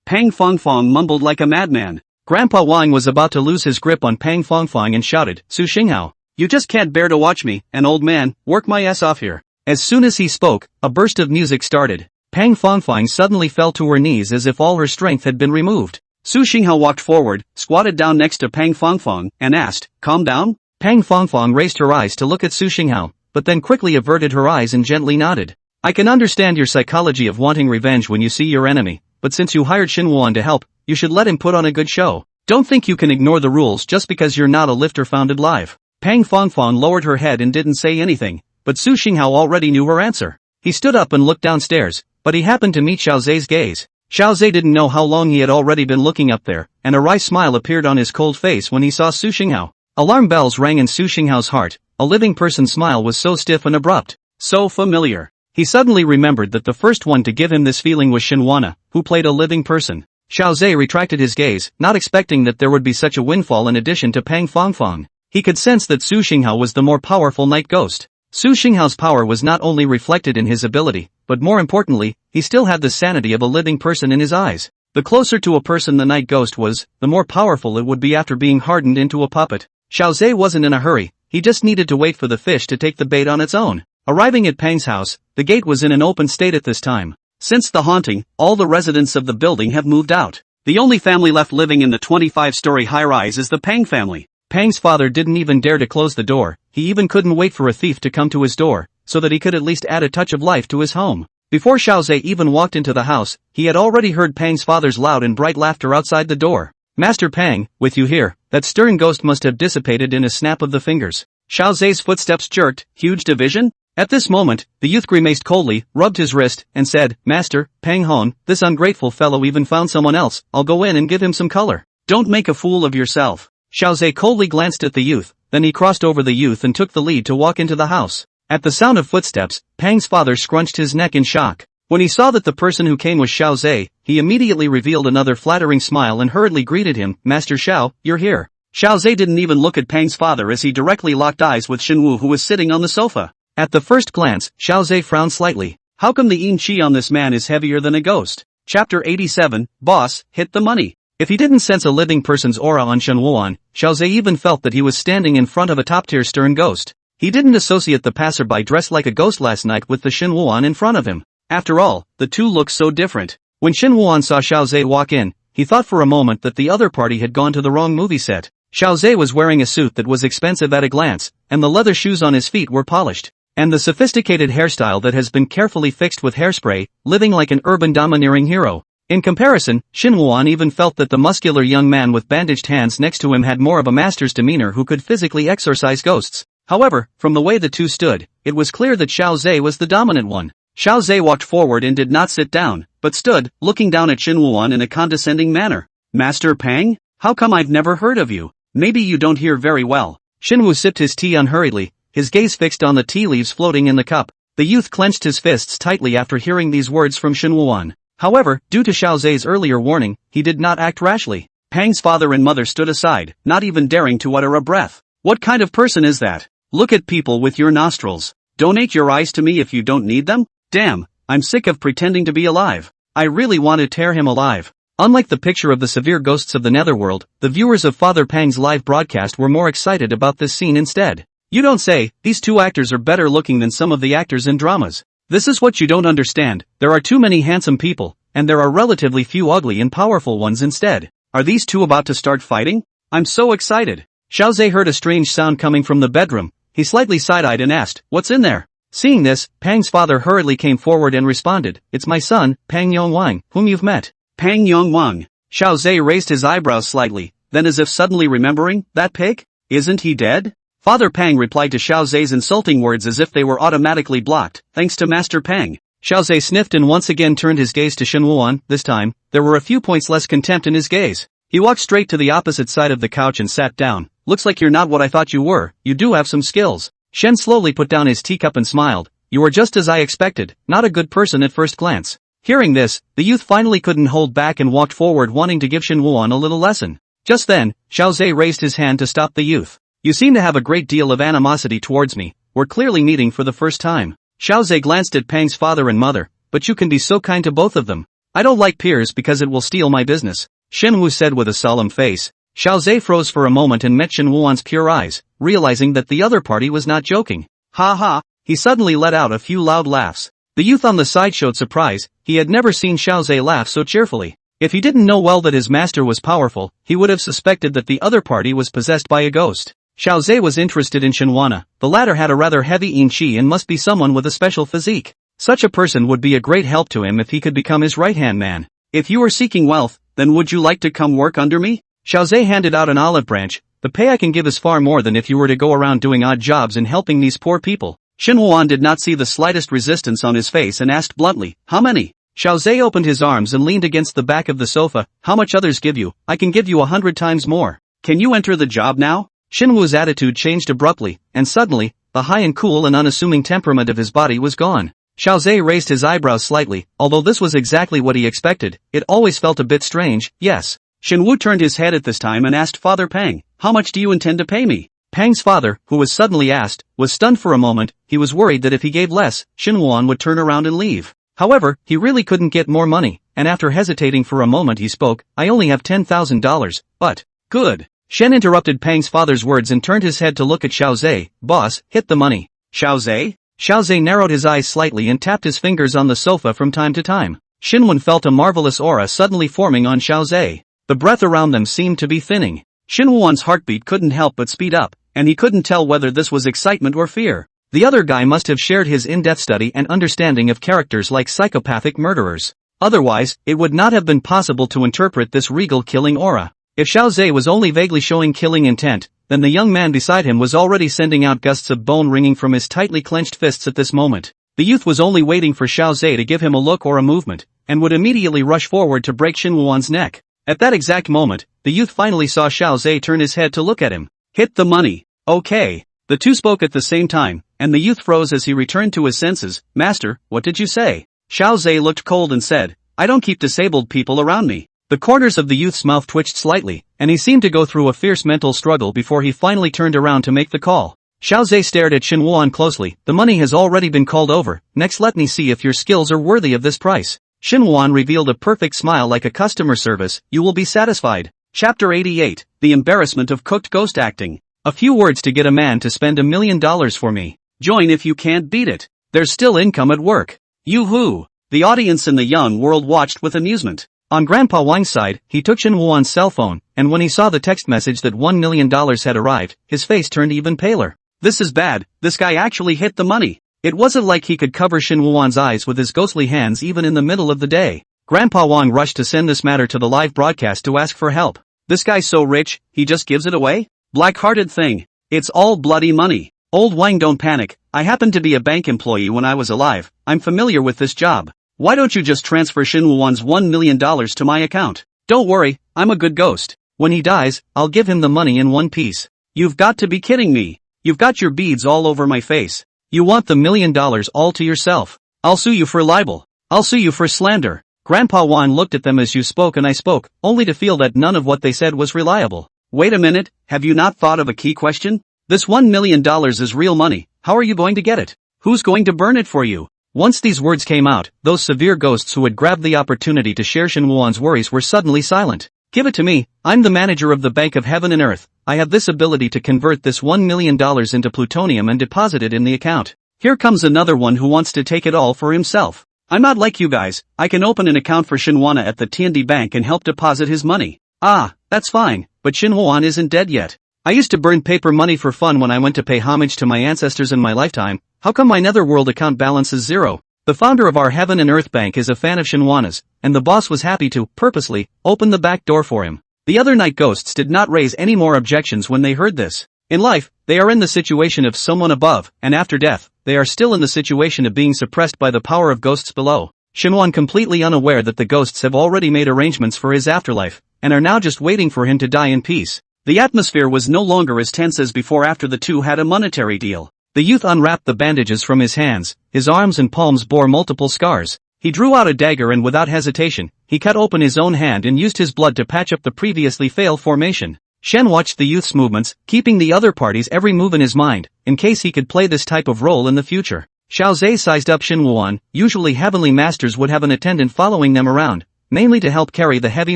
Pang Fong Fong mumbled like a madman. Grandpa Wang was about to lose his grip on Pang Fong Fong and shouted, Su Xinghao, you just can't bear to watch me, an old man, work my ass off here. As soon as he spoke, a burst of music started. Pang Fong Fong suddenly fell to her knees as if all her strength had been removed. Su Xinghao walked forward, squatted down next to Pang Fong Fong, and asked, calm down? Pang Fong Fong raised her eyes to look at Su Xinghao, but then quickly averted her eyes and gently nodded. I can understand your psychology of wanting revenge when you see your enemy, but since you hired Xin Wuan to help, you should let him put on a good show. Don't think you can ignore the rules just because you're not a lifter founded live. Pang Fong Fong lowered her head and didn't say anything, but Su Xinghao already knew her answer. He stood up and looked downstairs, but he happened to meet Xiao Zhe's gaze. Xiao Zhe didn't know how long he had already been looking up there, and a wry smile appeared on his cold face when he saw Su Xinghao. Alarm bells rang in Su Xinghao's heart. A living person's smile was so stiff and abrupt, so familiar. He suddenly remembered that the first one to give him this feeling was Shinwana, who played a living person. Xiao Zhe retracted his gaze, not expecting that there would be such a windfall in addition to Pang Fong Fong. He could sense that Su Xinghao was the more powerful night ghost. Su Xinghao's power was not only reflected in his ability, but more importantly, he still had the sanity of a living person in his eyes. The closer to a person the night ghost was, the more powerful it would be after being hardened into a puppet. Xiao Zhe wasn't in a hurry, he just needed to wait for the fish to take the bait on its own. Arriving at Pang's house, the gate was in an open state at this time. Since the haunting, all the residents of the building have moved out. The only family left living in the 25-story high-rise is the Pang family. Pang's father didn't even dare to close the door, he even couldn't wait for a thief to come to his door, so that he could at least add a touch of life to his home. Before Xiao Zhe even walked into the house, he had already heard Pang's father's loud and bright laughter outside the door. Master Pang, with you here, that stern ghost must have dissipated in a snap of the fingers. Xiao Zhe's footsteps jerked, huge division? At this moment, the youth grimaced coldly, rubbed his wrist, and said, Master, Pang Hon, this ungrateful fellow even found someone else, I'll go in and give him some color. Don't make a fool of yourself. Xiao Zhe coldly glanced at the youth, then he crossed over the youth and took the lead to walk into the house. At the sound of footsteps, Pang's father scrunched his neck in shock. When he saw that the person who came was Xiao Zhe, he immediately revealed another flattering smile and hurriedly greeted him, Master Xiao, you're here. Xiao Zhe didn't even look at Pang's father as he directly locked eyes with Shinwu who was sitting on the sofa. At the first glance, Xiao Zhe frowned slightly. How come the yin qi on this man is heavier than a ghost? Chapter 87, Boss, hit the money. If he didn't sense a living person's aura on Shen Wuan, Xiao Zhe even felt that he was standing in front of a top-tier stern ghost. He didn't associate the passerby dressed like a ghost last night with the Shen Wuan in front of him. After all, the two looked so different. When Shen Wuan saw Xiao Zhe walk in, he thought for a moment that the other party had gone to the wrong movie set. Xiao Zhe was wearing a suit that was expensive at a glance, and the leather shoes on his feet were polished. And the sophisticated hairstyle that has been carefully fixed with hairspray, living like an urban domineering hero. In comparison, Shin Wuan even felt that the muscular young man with bandaged hands next to him had more of a master's demeanor who could physically exorcise ghosts. However, from the way the two stood, it was clear that Xiao Zhe was the dominant one. Xiao Zhe walked forward and did not sit down, but stood, looking down at Shin Wuan in a condescending manner. Master Pang? How come I've never heard of you? Maybe you don't hear very well. Shinwu sipped his tea unhurriedly, his gaze fixed on the tea leaves floating in the cup. The youth clenched his fists tightly after hearing these words from Shin Wuan. However, due to Xiao Zhe's earlier warning, he did not act rashly. Pang's father and mother stood aside, not even daring to utter a breath. What kind of person is that? Look at people with your nostrils. Donate your eyes to me if you don't need them? Damn, I'm sick of pretending to be alive. I really want to tear him alive. Unlike the picture of the severe ghosts of the netherworld, the viewers of Father Pang's live broadcast were more excited about this scene instead. You don't say, these two actors are better looking than some of the actors in dramas. This is what you don't understand, there are too many handsome people, and there are relatively few ugly and powerful ones instead. Are these two about to start fighting? I'm so excited. Xiao Zhe heard a strange sound coming from the bedroom. He slightly side-eyed and asked, what's in there? Seeing this, Pang's father hurriedly came forward and responded, it's my son, Pang Yongwang, whom you've met. Pang Yongwang. Xiao Zhe raised his eyebrows slightly, then as if suddenly remembering, that pig? Isn't he dead? Father Pang replied to Xiao Zhe's insulting words as if they were automatically blocked, thanks to Master Pang. Xiao Zhe sniffed and once again turned his gaze to Shen Wuan. This time, there were a few points less contempt in his gaze. He walked straight to the opposite side of the couch and sat down. Looks like you're not what I thought you were, you do have some skills. Shen slowly put down his teacup and smiled. You are just as I expected, not a good person at first glance. Hearing this, the youth finally couldn't hold back and walked forward wanting to give Shen Wuan a little lesson. Just then, Xiao Zhe raised his hand to stop the youth. You seem to have a great deal of animosity towards me. We're clearly meeting for the first time. Xiaozhe glanced at Pang's father and mother, but you can be so kind to both of them. I don't like peers because it will steal my business, Shenwu said with a solemn face. Xiaozhe froze for a moment and met Shen Wuan's pure eyes, realizing that the other party was not joking. Ha ha, he suddenly let out a few loud laughs. The youth on the side showed surprise, he had never seen Xiaozhe laugh so cheerfully. If he didn't know well that his master was powerful, he would have suspected that the other party was possessed by a ghost. Xiaozhe was interested in Shenwana, the latter had a rather heavy yin qi and must be someone with a special physique. Such a person would be a great help to him if he could become his right-hand man. If you are seeking wealth, then would you like to come work under me? Xiaozhe handed out an olive branch. The pay I can give is far more than if you were to go around doing odd jobs and helping these poor people. Shenwan did not see the slightest resistance on his face and asked bluntly, how many? Xiaozhe opened his arms and leaned against the back of the sofa. How much others give you? I can give you 100 times more. Can you enter the job now? Shenwu's attitude changed abruptly, and suddenly, the high and cool and unassuming temperament of his body was gone. Xiaozhe raised his eyebrows slightly, although this was exactly what he expected, it always felt a bit strange, yes. Shenwu turned his head at this time and asked Father Pang, how much do you intend to pay me? Pang's father, who was suddenly asked, was stunned for a moment. He was worried that if he gave less, Shenwan would turn around and leave. However, he really couldn't get more money, and after hesitating for a moment he spoke, I only have $10,000, but, good. Shen interrupted Pang's father's words and turned his head to look at Xiaozhe. Boss, hit the money. Xiaozhe? Xiaozhe narrowed his eyes slightly and tapped his fingers on the sofa from time to time. Shenwan felt a marvelous aura suddenly forming on Xiaozhe. The breath around them seemed to be thinning. Shenwan's heartbeat couldn't help but speed up, and he couldn't tell whether this was excitement or fear. The other guy must have shared his in-depth study and understanding of characters like psychopathic murderers. Otherwise, it would not have been possible to interpret this regal killing aura. If Xiaozhe was only vaguely showing killing intent, then the young man beside him was already sending out gusts of bone ringing from his tightly clenched fists at this moment. The youth was only waiting for Xiaozhe to give him a look or a movement, and would immediately rush forward to break Shenwan's neck. At that exact moment, the youth finally saw Xiaozhe turn his head to look at him. Hit the money. Okay. The two spoke at the same time, and the youth froze as he returned to his senses. Master, what did you say? Xiaozhe looked cold and said, I don't keep disabled people around me. The corners of the youth's mouth twitched slightly, and he seemed to go through a fierce mental struggle before he finally turned around to make the call. Xiaozhe stared at Shenwan closely. The money has already been called over. Next let me see if your skills are worthy of this price. Shenwan revealed a perfect smile like a customer service. You will be satisfied. Chapter 88, The Embarrassment of Cooked Ghost Acting. A few words to get a man to spend $1 million for me. Join if you can't beat it. There's still income at work. Yoo-hoo! The audience in the young world watched with amusement. On Grandpa Wang's side, he took Shenwan's cell phone, and when he saw the text message that $1 million had arrived, his face turned even paler. This is bad, this guy actually hit the money. It wasn't like he could cover Shenwan's eyes with his ghostly hands even in the middle of the day. Grandpa Wang rushed to send this matter to the live broadcast to ask for help. This guy's so rich, he just gives it away? Black-hearted thing. It's all bloody money. Old Wang, don't panic. I happened to be a bank employee when I was alive. I'm familiar with this job. Why don't you just transfer Shenwan's $1 million to my account? Don't worry, I'm a good ghost. When he dies, I'll give him the money in one piece. You've got to be kidding me. You've got your beads all over my face. You want the $1 million all to yourself. I'll sue you for libel. I'll sue you for slander. Grandpa Wan looked at them as you spoke and I spoke, only to feel that none of what they said was reliable. Wait a minute, have you not thought of a key question? This $1 million is real money. How are you going to get it? Who's going to burn it for you? Once these words came out, those severe ghosts who had grabbed the opportunity to share Shenwan's worries were suddenly silent. Give it to me. I'm the manager of the Bank of Heaven and Earth. I have this ability to convert this $1 million into plutonium and deposit it in the account. Here comes another one who wants to take it all for himself. I'm not like you guys. I can open an account for Shenwana at the TND Bank and help deposit his money. Ah, that's fine, but Shenwan isn't dead yet. I used to burn paper money for fun when I went to pay homage to my ancestors in my lifetime. How come my netherworld account balance is zero? The founder of our Heaven and Earth Bank is a fan of Shenwana's, and the boss was happy to, purposely, open the back door for him. The other night ghosts did not raise any more objections when they heard this. In life, they are in the situation of someone above, and after death, they are still in the situation of being suppressed by the power of ghosts below. Shenwan completely unaware that the ghosts have already made arrangements for his afterlife, and are now just waiting for him to die in peace. The atmosphere was no longer as tense as before after the two had a monetary deal. The youth unwrapped the bandages from his hands, his arms and palms bore multiple scars. He drew out a dagger and without hesitation, he cut open his own hand and used his blood to patch up the previously failed formation. Shen watched the youth's movements, keeping the other party's every move in his mind, in case he could play this type of role in the future. Xiao Zhe sized up Shen Wuan. Usually heavenly masters would have an attendant following them around, mainly to help carry the heavy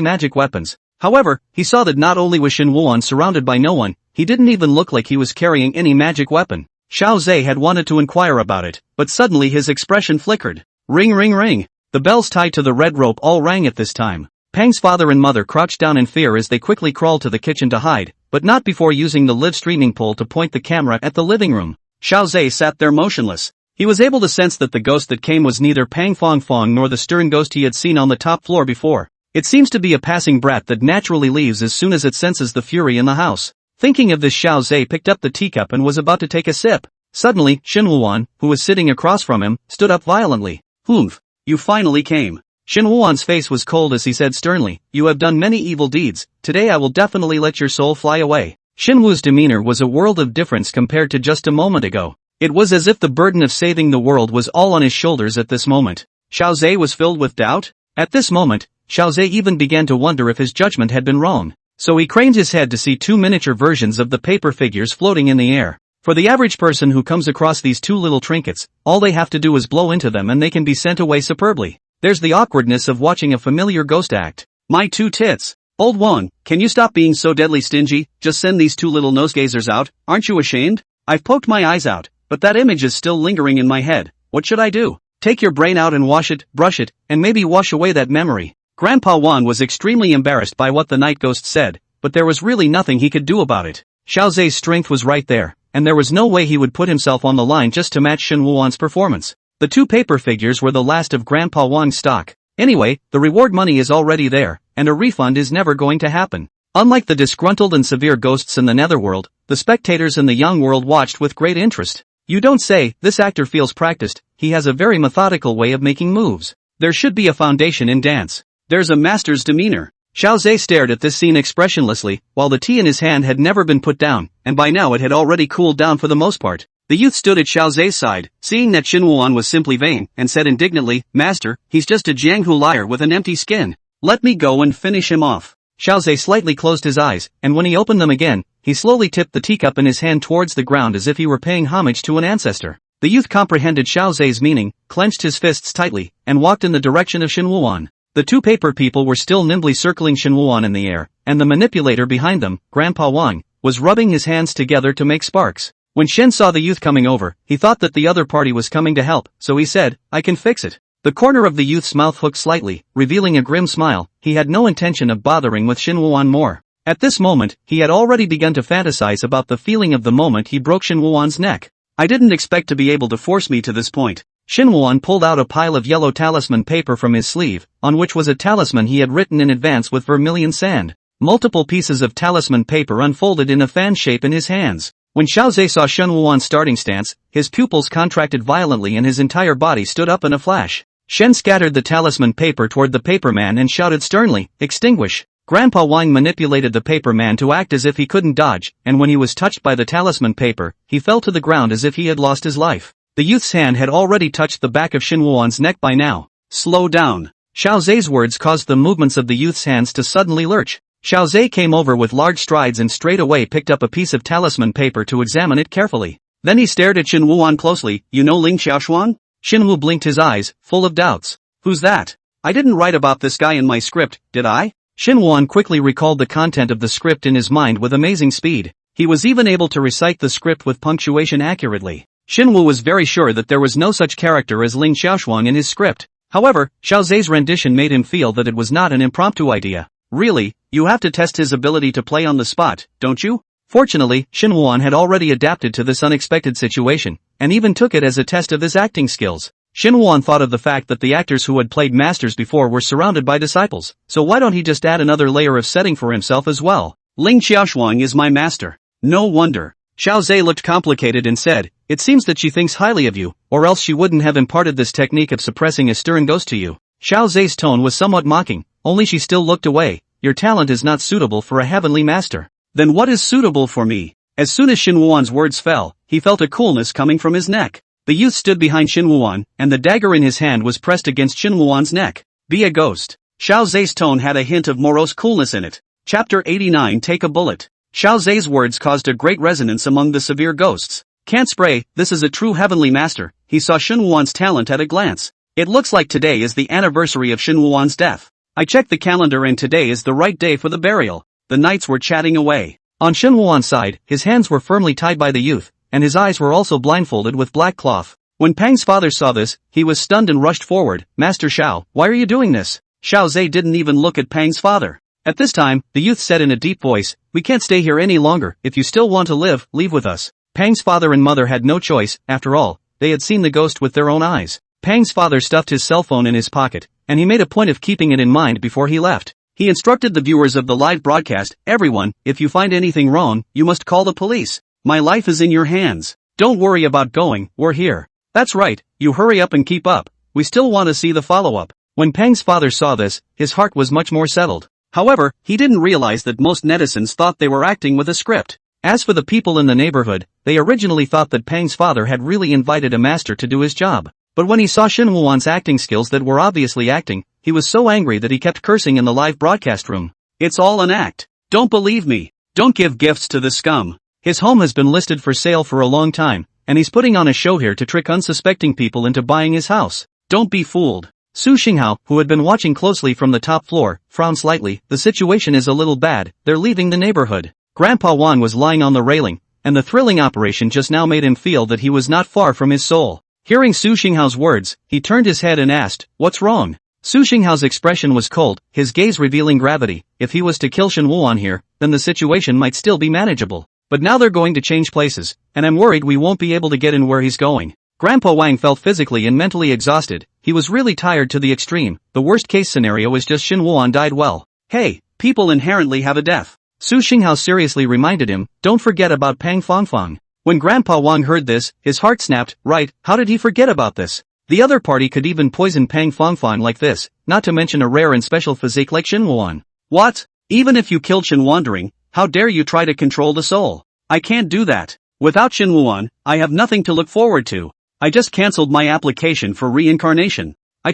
magic weapons. However, he saw that not only was Shen Wuan surrounded by no one, he didn't even look like he was carrying any magic weapon. Xiao Zhe had wanted to inquire about it, but suddenly his expression flickered. Ring ring ring. The bells tied to the red rope all rang at this time. Pang's father and mother crouched down in fear as they quickly crawled to the kitchen to hide, but not before using the live streaming pole to point the camera at the living room. Xiao Zhe sat there motionless. He was able to sense that the ghost that came was neither Pang Fong Fong nor the stern ghost he had seen on the top floor before. It seems to be a passing brat that naturally leaves as soon as it senses the fury in the house. Thinking of this, Xiao Zhe picked up the teacup and was about to take a sip. Suddenly, Shen Wuan, who was sitting across from him, stood up violently. "Humph! You finally came." Shen Wuan's face was cold as he said sternly, "You have done many evil deeds, today I will definitely let your soul fly away." Shen Wu's demeanor was a world of difference compared to just a moment ago. It was as if the burden of saving the world was all on his shoulders at this moment. Xiao Zhe was filled with doubt. At this moment, Xiao Zhe even began to wonder if his judgment had been wrong. So he craned his head to see two miniature versions of the paper figures floating in the air. For the average person who comes across these two little trinkets, all they have to do is blow into them and they can be sent away superbly. There's the awkwardness of watching a familiar ghost act. My two tits. Old one, can you stop being so deadly stingy? Just send these two little nosegazers out, aren't you ashamed? I've poked my eyes out, but that image is still lingering in my head. What should I do? Take your brain out and wash it, brush it, and maybe wash away that memory. Grandpa Wan was extremely embarrassed by what the night ghost said, but there was really nothing he could do about it. Xiao Zhe's strength was right there, and there was no way he would put himself on the line just to match Shen Wuan's performance. The two paper figures were the last of Grandpa Wang's stock. Anyway, the reward money is already there, and a refund is never going to happen. Unlike the disgruntled and severe ghosts in the netherworld, the spectators in the young world watched with great interest. You don't say, this actor feels practiced, he has a very methodical way of making moves. There should be a foundation in dance. There's a master's demeanor. Xiao Zhe stared at this scene expressionlessly, while the tea in his hand had never been put down, and by now it had already cooled down for the most part. The youth stood at Xiao Zhe's side, seeing that Shen Wuan was simply vain, and said indignantly, "Master, he's just a Jianghu liar with an empty skin. Let me go and finish him off." Xiao Zhe slightly closed his eyes, and when he opened them again, he slowly tipped the teacup in his hand towards the ground as if he were paying homage to an ancestor. The youth comprehended Xiao Zhe's meaning, clenched his fists tightly, and walked in the direction of Shen Wuan. The two paper people were still nimbly circling Shen Wuan in the air, and the manipulator behind them, Grandpa Wang, was rubbing his hands together to make sparks. When Shen saw the youth coming over, he thought that the other party was coming to help, so he said, "I can fix it." The corner of the youth's mouth hooked slightly, revealing a grim smile. He had no intention of bothering with Shen Wuan more. At this moment, he had already begun to fantasize about the feeling of the moment he broke Shen Wuan's neck. "I didn't expect to be able to force me to this point." Shen Wuan pulled out a pile of yellow talisman paper from his sleeve, on which was a talisman he had written in advance with vermilion sand. Multiple pieces of talisman paper unfolded in a fan shape in his hands. When Xiao Zhe saw Shen Wuan's starting stance, his pupils contracted violently and his entire body stood up in a flash. Shen scattered the talisman paper toward the paperman and shouted sternly, "Extinguish." Grandpa Wang manipulated the paperman to act as if he couldn't dodge, and when he was touched by the talisman paper, he fell to the ground as if he had lost his life. The youth's hand had already touched the back of Shen Wuan's neck by now. "Slow down." Xiao Zhe's words caused the movements of the youth's hands to suddenly lurch. Xiao Zhe came over with large strides and straight away picked up a piece of talisman paper to examine it carefully. Then he stared at Shen Wuan closely. "You know Ling Xiaoshuan?" Shen Wu blinked his eyes, full of doubts. "Who's that? I didn't write about this guy in my script, did I?" Shen Wuan quickly recalled the content of the script in his mind with amazing speed. He was even able to recite the script with punctuation accurately. Shen Wu was very sure that there was no such character as Ling Xiaoshuan in his script. However, Xiao Zhe's rendition made him feel that it was not an impromptu idea. Really, you have to test his ability to play on the spot, don't you? Fortunately, Shen Wuan had already adapted to this unexpected situation, and even took it as a test of his acting skills. Shen Wuan thought of the fact that the actors who had played masters before were surrounded by disciples, so why don't he just add another layer of setting for himself as well? "Ling Xiaoshuang is my master." "No wonder." Xiao Zhe looked complicated and said, "It seems that she thinks highly of you, or else she wouldn't have imparted this technique of suppressing a stern ghost to you." Xiao Zhe's tone was somewhat mocking, only she still looked away. "Your talent is not suitable for a heavenly master." "Then what is suitable for me?" As soon as Shen Wuan's words fell, he felt a coolness coming from his neck. The youth stood behind Shen Wuan, and the dagger in his hand was pressed against Shen Wuan's neck. "Be a ghost." Xiao Zhe's tone had a hint of morose coolness in it. Chapter 89. Take a bullet. Xiao Zhe's words caused a great resonance among the severe ghosts. Can't spray, this is a true heavenly master. He saw Shen Wuan's talent at a glance. It looks like today is the anniversary of Shen Wuan's death. I checked the calendar and today is the right day for the burial. The knights were chatting away. On Shen Wuan's side, his hands were firmly tied by the youth, and his eyes were also blindfolded with black cloth. When Pang's father saw this, he was stunned and rushed forward. Master Xiao, why are you doing this? Xiao Zhe didn't even look at Pang's father. At this time, the youth said in a deep voice, we can't stay here any longer. If you still want to live, leave with us. Pang's father and mother had no choice. After all, they had seen the ghost with their own eyes. Pang's father stuffed his cell phone in his pocket, and he made a point of keeping it in mind before he left. He instructed the viewers of the live broadcast, everyone, if you find anything wrong, you must call the police. My life is in your hands. Don't worry about going, we're here. That's right, you hurry up and keep up. We still want to see the follow-up. When Pang's father saw this, his heart was much more settled. However, he didn't realize that most netizens thought they were acting with a script. As for the people in the neighborhood, they originally thought that Pang's father had really invited a master to do his job. But when he saw Shen Wuan's acting skills that were obviously acting, he was so angry that he kept cursing in the live broadcast room. It's all an act. Don't believe me. Don't give gifts to the scum. His home has been listed for sale for a long time, and he's putting on a show here to trick unsuspecting people into buying his house. Don't be fooled. Su Xinghao, who had been watching closely from the top floor, frowned slightly. The situation is a little bad. They're leaving the neighborhood. Grandpa Wan was lying on the railing, and the thrilling operation just now made him feel that he was not far from his soul. Hearing Su Xinghao's words, he turned his head and asked, what's wrong? Su Xinghao's expression was cold, his gaze revealing gravity. If he was to kill Shen Wuan here, then the situation might still be manageable. But now they're going to change places, and I'm worried we won't be able to get in where he's going. Grandpa Wang felt physically and mentally exhausted. He was really tired to the extreme. The worst case scenario is just Shen Wuan died well. Hey, people inherently have a death. Su Xinghao seriously reminded him, don't forget about Pang Fangfang. When Grandpa Wang heard this, his heart snapped. Right, how did he forget about this? The other party could even poison Pang Fangfang like this, not to mention a rare and special physique like Shen Wuan. What? Even if you killed Shen Wandering, how dare you try to control the soul? I can't do that. Without Shen Wuan, I have nothing to look forward to. I just cancelled my application for reincarnation. I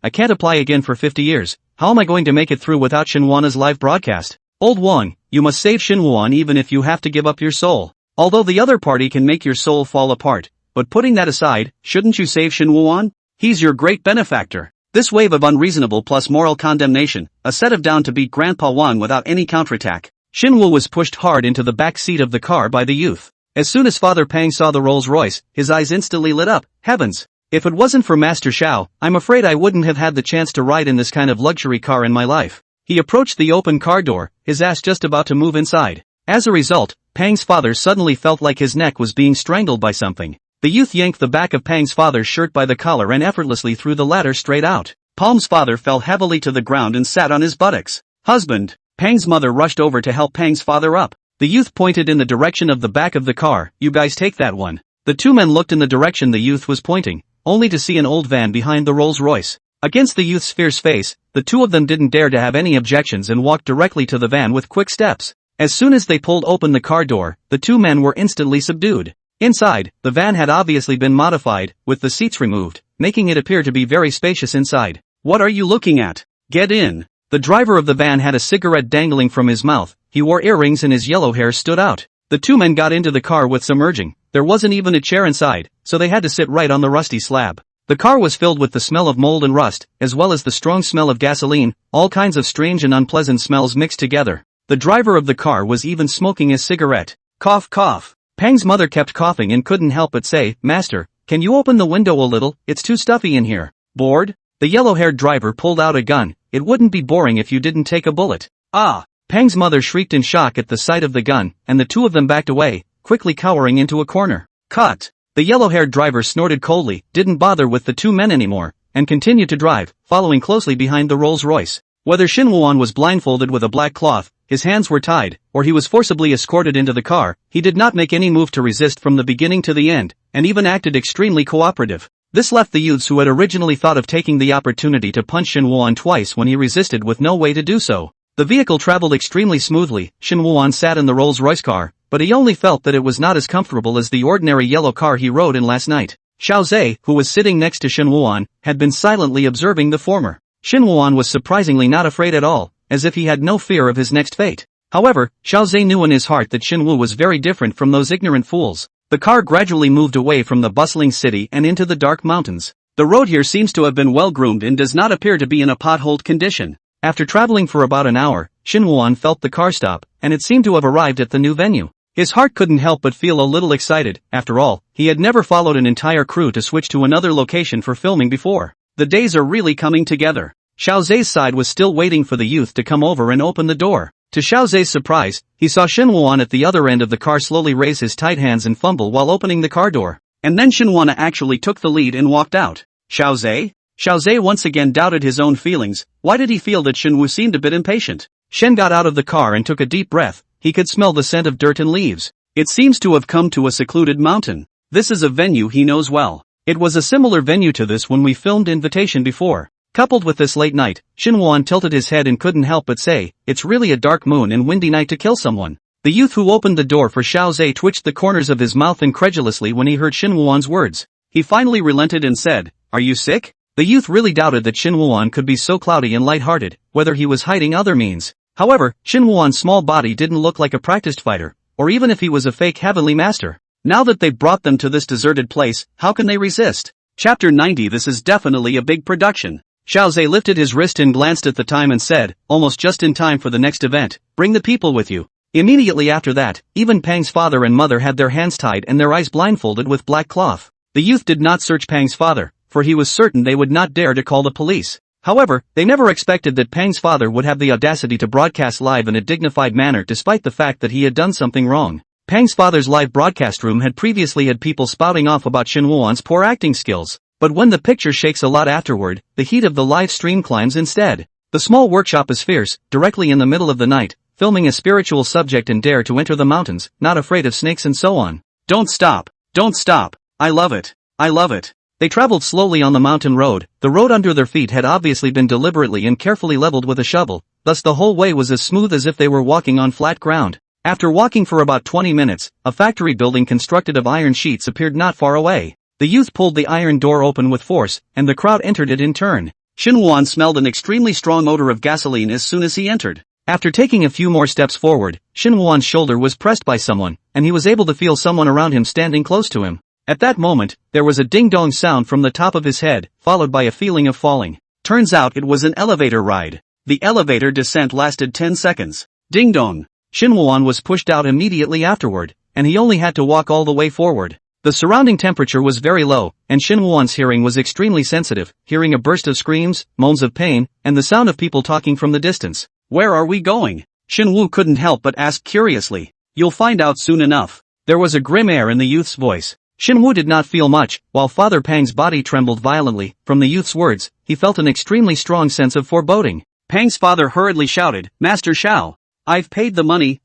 can't apply again for 50 years. How am I going to make it through without Shen Wuan's live broadcast? Old Wang, you must save Shen Wuan even if you have to give up your soul. Although the other party can make your soul fall apart. But putting that aside, shouldn't you save Shen Wuan? He's your great benefactor. This wave of unreasonable plus moral condemnation, a set of down to beat Grandpa Wang without any counterattack. Shen Wu was pushed hard into the back seat of the car by the youth. As soon as Father Pang saw the Rolls Royce, his eyes instantly lit up. Heavens! If it wasn't for Master Xiao, I'm afraid I wouldn't have had the chance to ride in this kind of luxury car in my life. He approached the open car door, his ass just about to move inside. As a result, Pang's father suddenly felt like his neck was being strangled by something. The youth yanked the back of Pang's father's shirt by the collar and effortlessly threw the latter straight out. Pang's father fell heavily to the ground and sat on his buttocks. Husband! Pang's mother rushed over to help Pang's father up. The youth pointed in the direction of the back of the car. You guys take that one. The two men looked in the direction the youth was pointing, only to see an old van behind the Rolls Royce. Against the youth's fierce face, the two of them didn't dare to have any objections and walked directly to the van with quick steps. As soon as they pulled open the car door, the two men were instantly subdued. Inside, the van had obviously been modified, with the seats removed, making it appear to be very spacious inside. What are you looking at? Get in. The driver of the van had a cigarette dangling from his mouth. He wore earrings and his yellow hair stood out. The two men got into the car with some urging. There wasn't even a chair inside, so they had to sit right on the rusty slab. The car was filled with the smell of mold and rust, as well as the strong smell of gasoline, all kinds of strange and unpleasant smells mixed together. The driver of the car was even smoking a cigarette. Cough cough. Pang's mother kept coughing and couldn't help but say, Master, can you open the window a little? It's too stuffy in here. Bored? The yellow-haired driver pulled out a gun. It wouldn't be boring if you didn't take a bullet. Ah! Pang's mother shrieked in shock at the sight of the gun, and the two of them backed away, quickly cowering into a corner. Cut! The yellow-haired driver snorted coldly, didn't bother with the two men anymore, and continued to drive, following closely behind the Rolls Royce. Whether Shen Wuan was blindfolded with a black cloth, his hands were tied, or he was forcibly escorted into the car, he did not make any move to resist from the beginning to the end, and even acted extremely cooperative. This left the youths who had originally thought of taking the opportunity to punch Shen Wuan twice when he resisted with no way to do so. The vehicle traveled extremely smoothly. Shen Wuan sat in the Rolls-Royce car, but he only felt that it was not as comfortable as the ordinary yellow car he rode in last night. Xiao Zhe, who was sitting next to Shen Wuan, had been silently observing the former. Shen Wuan was surprisingly not afraid at all. as if he had no fear of his next fate. However, Xiaozhe knew in his heart that Xinwu was very different from those ignorant fools. The car gradually moved away from the bustling city and into the dark mountains. The road here seems to have been well groomed and does not appear to be in a potholed condition. After traveling for about an hour, Xinwu felt the car stop, and it seemed to have arrived at the new venue. His heart couldn't help but feel a little excited. After all, he had never followed an entire crew to switch to another location for filming before. The days are really coming together. Xiaozhe's side was still waiting for the youth to come over and open the door. To Xiaozhe's surprise, he saw Xinwu at the other end of the car slowly raise his tight hands and fumble while opening the car door. And then Xinwu actually took the lead and walked out. Xiaozhe? Xiaozhe once again doubted his own feelings. Why did he feel that Xinwu seemed a bit impatient? Shen got out of the car and took a deep breath. He could smell the scent of dirt and leaves. It seems to have come to a secluded mountain. This is a venue he knows well. It was a similar venue to this when we filmed Invitation before. Coupled with this late night, Xinwu tilted his head and couldn't help but say, "It's really a dark moon and windy night to kill someone." The youth who opened the door for Xiaozhe twitched the corners of his mouth incredulously when he heard Xinwu's words. He finally relented and said, "Are you sick?" The youth really doubted that Xinwu could be so cloudy and light-hearted, whether he was hiding other means. However, Xinwu's small body didn't look like a practiced fighter, or even if he was a fake heavenly master. Now that they've brought them to this deserted place, how can they resist? Chapter 90. This is definitely a big production. Xiaozhe lifted his wrist and glanced at the time and said, almost just in time for the next event, "Bring the people with you." Immediately after that, even Pang's father and mother had their hands tied and their eyes blindfolded with black cloth. The youth did not search Pang's father, for he was certain they would not dare to call the police. However, they never expected that Pang's father would have the audacity to broadcast live in a dignified manner despite the fact that he had done something wrong. Pang's father's live broadcast room had previously had people spouting off about Xinwu's poor acting skills, but when the picture shakes a lot afterward, the heat of the live stream climbs instead. The small workshop is fierce, directly in the middle of the night, filming a spiritual subject and dare to enter the mountains, not afraid of snakes and so on. Don't stop. Don't stop. I love it. I love it. They traveled slowly on the mountain road. The road under their feet had obviously been deliberately and carefully leveled with a shovel, thus the whole way was as smooth as if they were walking on flat ground. After walking for about 20 minutes, a factory building constructed of iron sheets appeared not far away. The youth pulled the iron door open with force, and the crowd entered it in turn. Xinwu smelled an extremely strong odor of gasoline as soon as he entered. After taking a few more steps forward, Xinwu's shoulder was pressed by someone, and he was able to feel someone around him standing close to him. At that moment, there was a ding-dong sound from the top of his head, followed by a feeling of falling. Turns out it was an elevator ride. The elevator descent lasted 10 seconds. Ding-dong. Xinwu was pushed out immediately afterward, and he only had to walk all the way forward. The surrounding temperature was very low, and Xinwu's hearing was extremely sensitive, hearing a burst of screams, moans of pain, and the sound of people talking from the distance. "Where are we going?" Xinwu couldn't help but ask curiously. "You'll find out soon enough." There was a grim air in the youth's voice. Xinwu did not feel much, while Father Pang's body trembled violently. From the youth's words, he felt an extremely strong sense of foreboding. Pang's father hurriedly shouted, "Master Xiao! I've paid the money,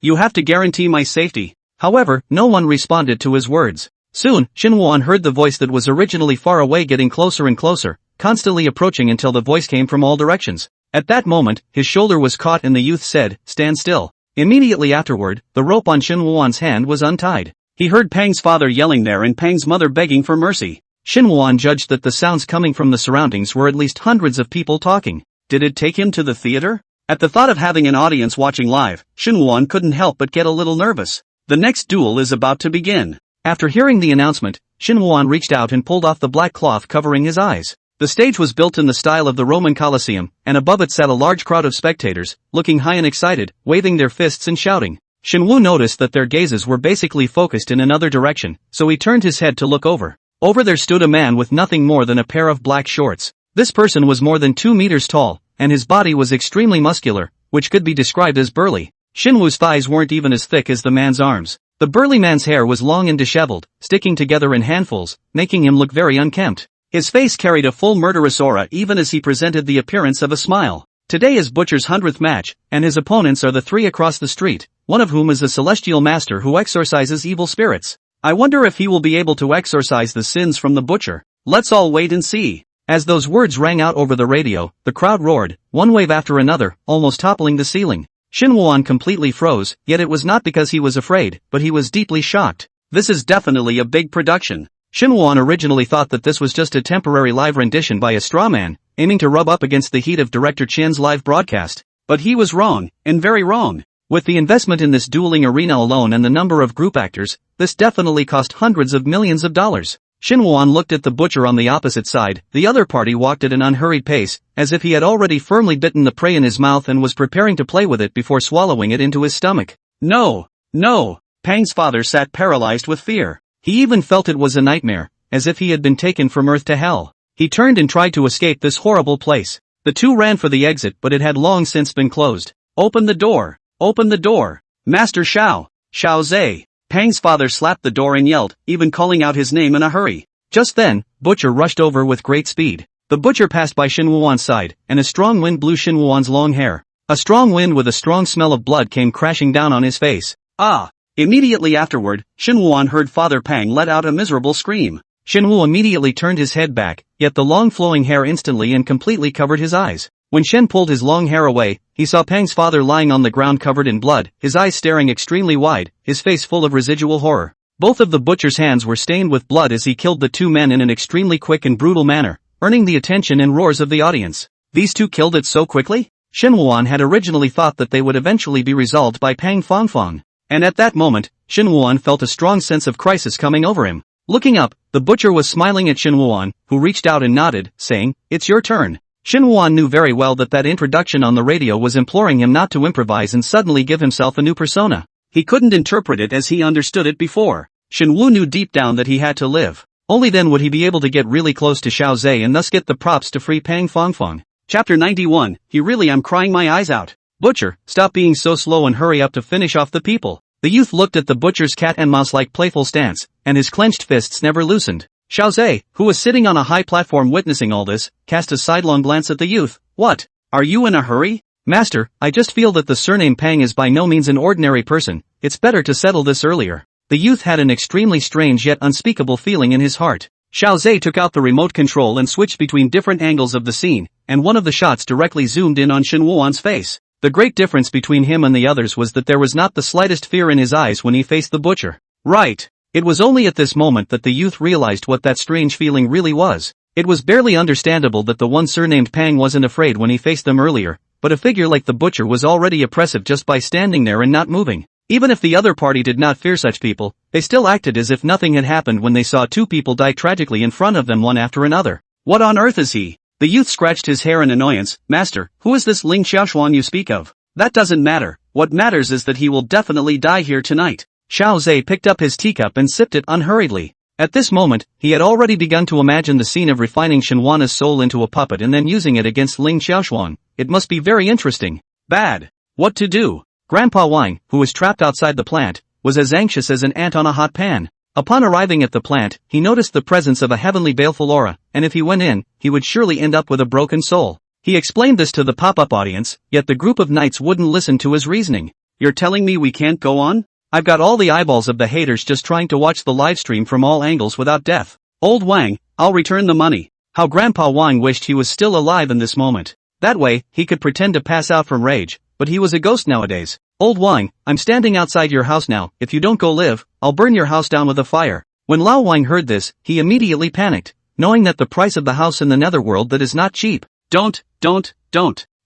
you have to guarantee my safety." However, no one responded to his words. Soon, Xinwu heard the voice that was originally far away getting closer and closer, constantly approaching until the voice came from all directions. At that moment, his shoulder was caught and the youth said, "Stand still." Immediately afterward, the rope on Xinwu's hand was untied. He heard Pang's father yelling there and Pang's mother begging for mercy. Xinwu judged that the sounds coming from the surroundings were at least hundreds of people talking. Did it take him to the theater? At the thought of having an audience watching live, Xinwu couldn't help but get a little nervous. The next duel is about to begin. After hearing the announcement, Xinwu reached out and pulled off the black cloth covering his eyes. The stage was built in the style of the Roman Colosseum, and above it sat a large crowd of spectators, looking high and excited, waving their fists and shouting. Xinwu noticed that their gazes were basically focused in another direction, so he turned his head to look over. Over there stood a man with nothing more than a pair of black shorts. This person was more than 2 meters tall, and his body was extremely muscular, which could be described as burly. Xinwu's thighs weren't even as thick as the man's arms. The burly man's hair was long and disheveled, sticking together in handfuls, making him look very unkempt. His face carried a full murderous aura even as he presented the appearance of a smile. Today is Butcher's 100th match, and his opponents are the three across the street, one of whom is a celestial master who exorcises evil spirits. I wonder if he will be able to exorcise the sins from the Butcher. Let's all wait and see. As those words rang out over the radio, the crowd roared, one wave after another, almost toppling the ceiling. Xinwu completely froze, yet it was not because he was afraid, but he was deeply shocked. This is definitely a big production. Xinwu originally thought that this was just a temporary live rendition by a straw man, aiming to rub up against the heat of Director Qian's live broadcast. But he was wrong, and very wrong. With the investment in this dueling arena alone and the number of group actors, this definitely cost hundreds of millions of dollars. Shinwon looked at the butcher on the opposite side. The other party walked at an unhurried pace, as if he had already firmly bitten the prey in his mouth and was preparing to play with it before swallowing it into his stomach. No! No! Pang's father sat paralyzed with fear. He even felt it was a nightmare, as if he had been taken from earth to hell. He turned and tried to escape this horrible place. The two ran for the exit, but it had long since been closed. Open the door! Open the door! Master Xiao! Xiao Zhe! Pang's father slapped the door and yelled, even calling out his name in a hurry. Just then, Butcher rushed over with great speed. The butcher passed by Shinwuan's side, and a strong wind blew Shinwuan's long hair. A strong wind with a strong smell of blood came crashing down on his face. Ah! Immediately afterward, Shinwuan heard Father Pang let out a miserable scream. Shinwu immediately turned his head back, yet the long flowing hair instantly and completely covered his eyes. When Shen pulled his long hair away, he saw Pang's father lying on the ground covered in blood, his eyes staring extremely wide, his face full of residual horror. Both of the butcher's hands were stained with blood as he killed the two men in an extremely quick and brutal manner, earning the attention and roars of the audience. These two killed it so quickly? Shinwuan had originally thought that they would eventually be resolved by Pang Fangfang. And at that moment, Shinwuan felt a strong sense of crisis coming over him. Looking up, the butcher was smiling at Shinwuan, who reached out and nodded, saying, "It's your turn." Shinwuan knew very well that introduction on the radio was imploring him not to improvise and suddenly give himself a new persona. He couldn't interpret it as he understood it before. Shinwu knew deep down that he had to live. Only then would he be able to get really close to Xiao Zhe and thus get the props to free Pang Fangfang. Chapter 91, I'm crying my eyes out. Butcher, stop being so slow and hurry up to finish off the people. The youth looked at the butcher's cat and mouse-like playful stance, and his clenched fists never loosened. Xiao Zhe, who was sitting on a high platform witnessing all this, cast a sidelong glance at the youth. What? Are you in a hurry? Master, I just feel that the surname Pang is by no means an ordinary person. It's better to settle this earlier. The youth had an extremely strange yet unspeakable feeling in his heart. Xiao Zhe took out the remote control and switched between different angles of the scene, and one of the shots directly zoomed in on Shinwuan's face. The great difference between him and the others was that there was not the slightest fear in his eyes when he faced the butcher. Right. It was only at this moment that the youth realized what that strange feeling really was. It was barely understandable that the one surnamed Pang wasn't afraid when he faced them earlier, but a figure like the butcher was already oppressive just by standing there and not moving. Even if the other party did not fear such people, they still acted as if nothing had happened when they saw two people die tragically in front of them one after another. What on earth is he? The youth scratched his hair in annoyance. Master, who is this Ling Xiaoshuan you speak of? That doesn't matter. What matters is that he will definitely die here tonight. Xiao Zhe picked up his teacup and sipped it unhurriedly. At this moment, he had already begun to imagine the scene of refining Shinwana's soul into a puppet and then using it against Ling Xiaoshuan. It must be very interesting. Bad. What to do? Grandpa Wang, who was trapped outside the plant, was as anxious as an ant on a hot pan. Upon arriving at the plant, he noticed the presence of a heavenly baleful aura, and if he went in, he would surely end up with a broken soul. He explained this to the pop-up audience, yet the group of knights wouldn't listen to his reasoning. You're telling me we can't go on? I've got all the eyeballs of the haters just trying to watch the live stream from all angles without death. Old Wang, I'll return the money. How Grandpa Wang wished he was still alive in this moment. That way, he could pretend to pass out from rage, but he was a ghost nowadays. Old Wang, I'm standing outside your house now. If you don't go live, I'll burn your house down with a fire. When Lao Wang heard this, he immediately panicked, knowing that the price of the house in the netherworld that is not cheap. Don't.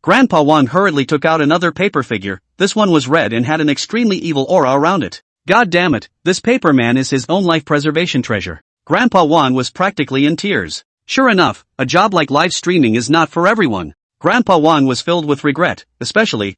Grandpa Wang hurriedly took out another paper figure. This one was red and had an extremely evil aura around it. God damn it, this paper man is his own life preservation treasure. Grandpa Wang was practically in tears. Sure enough, a job like live streaming is not for everyone. Grandpa Wang was filled with regret, especially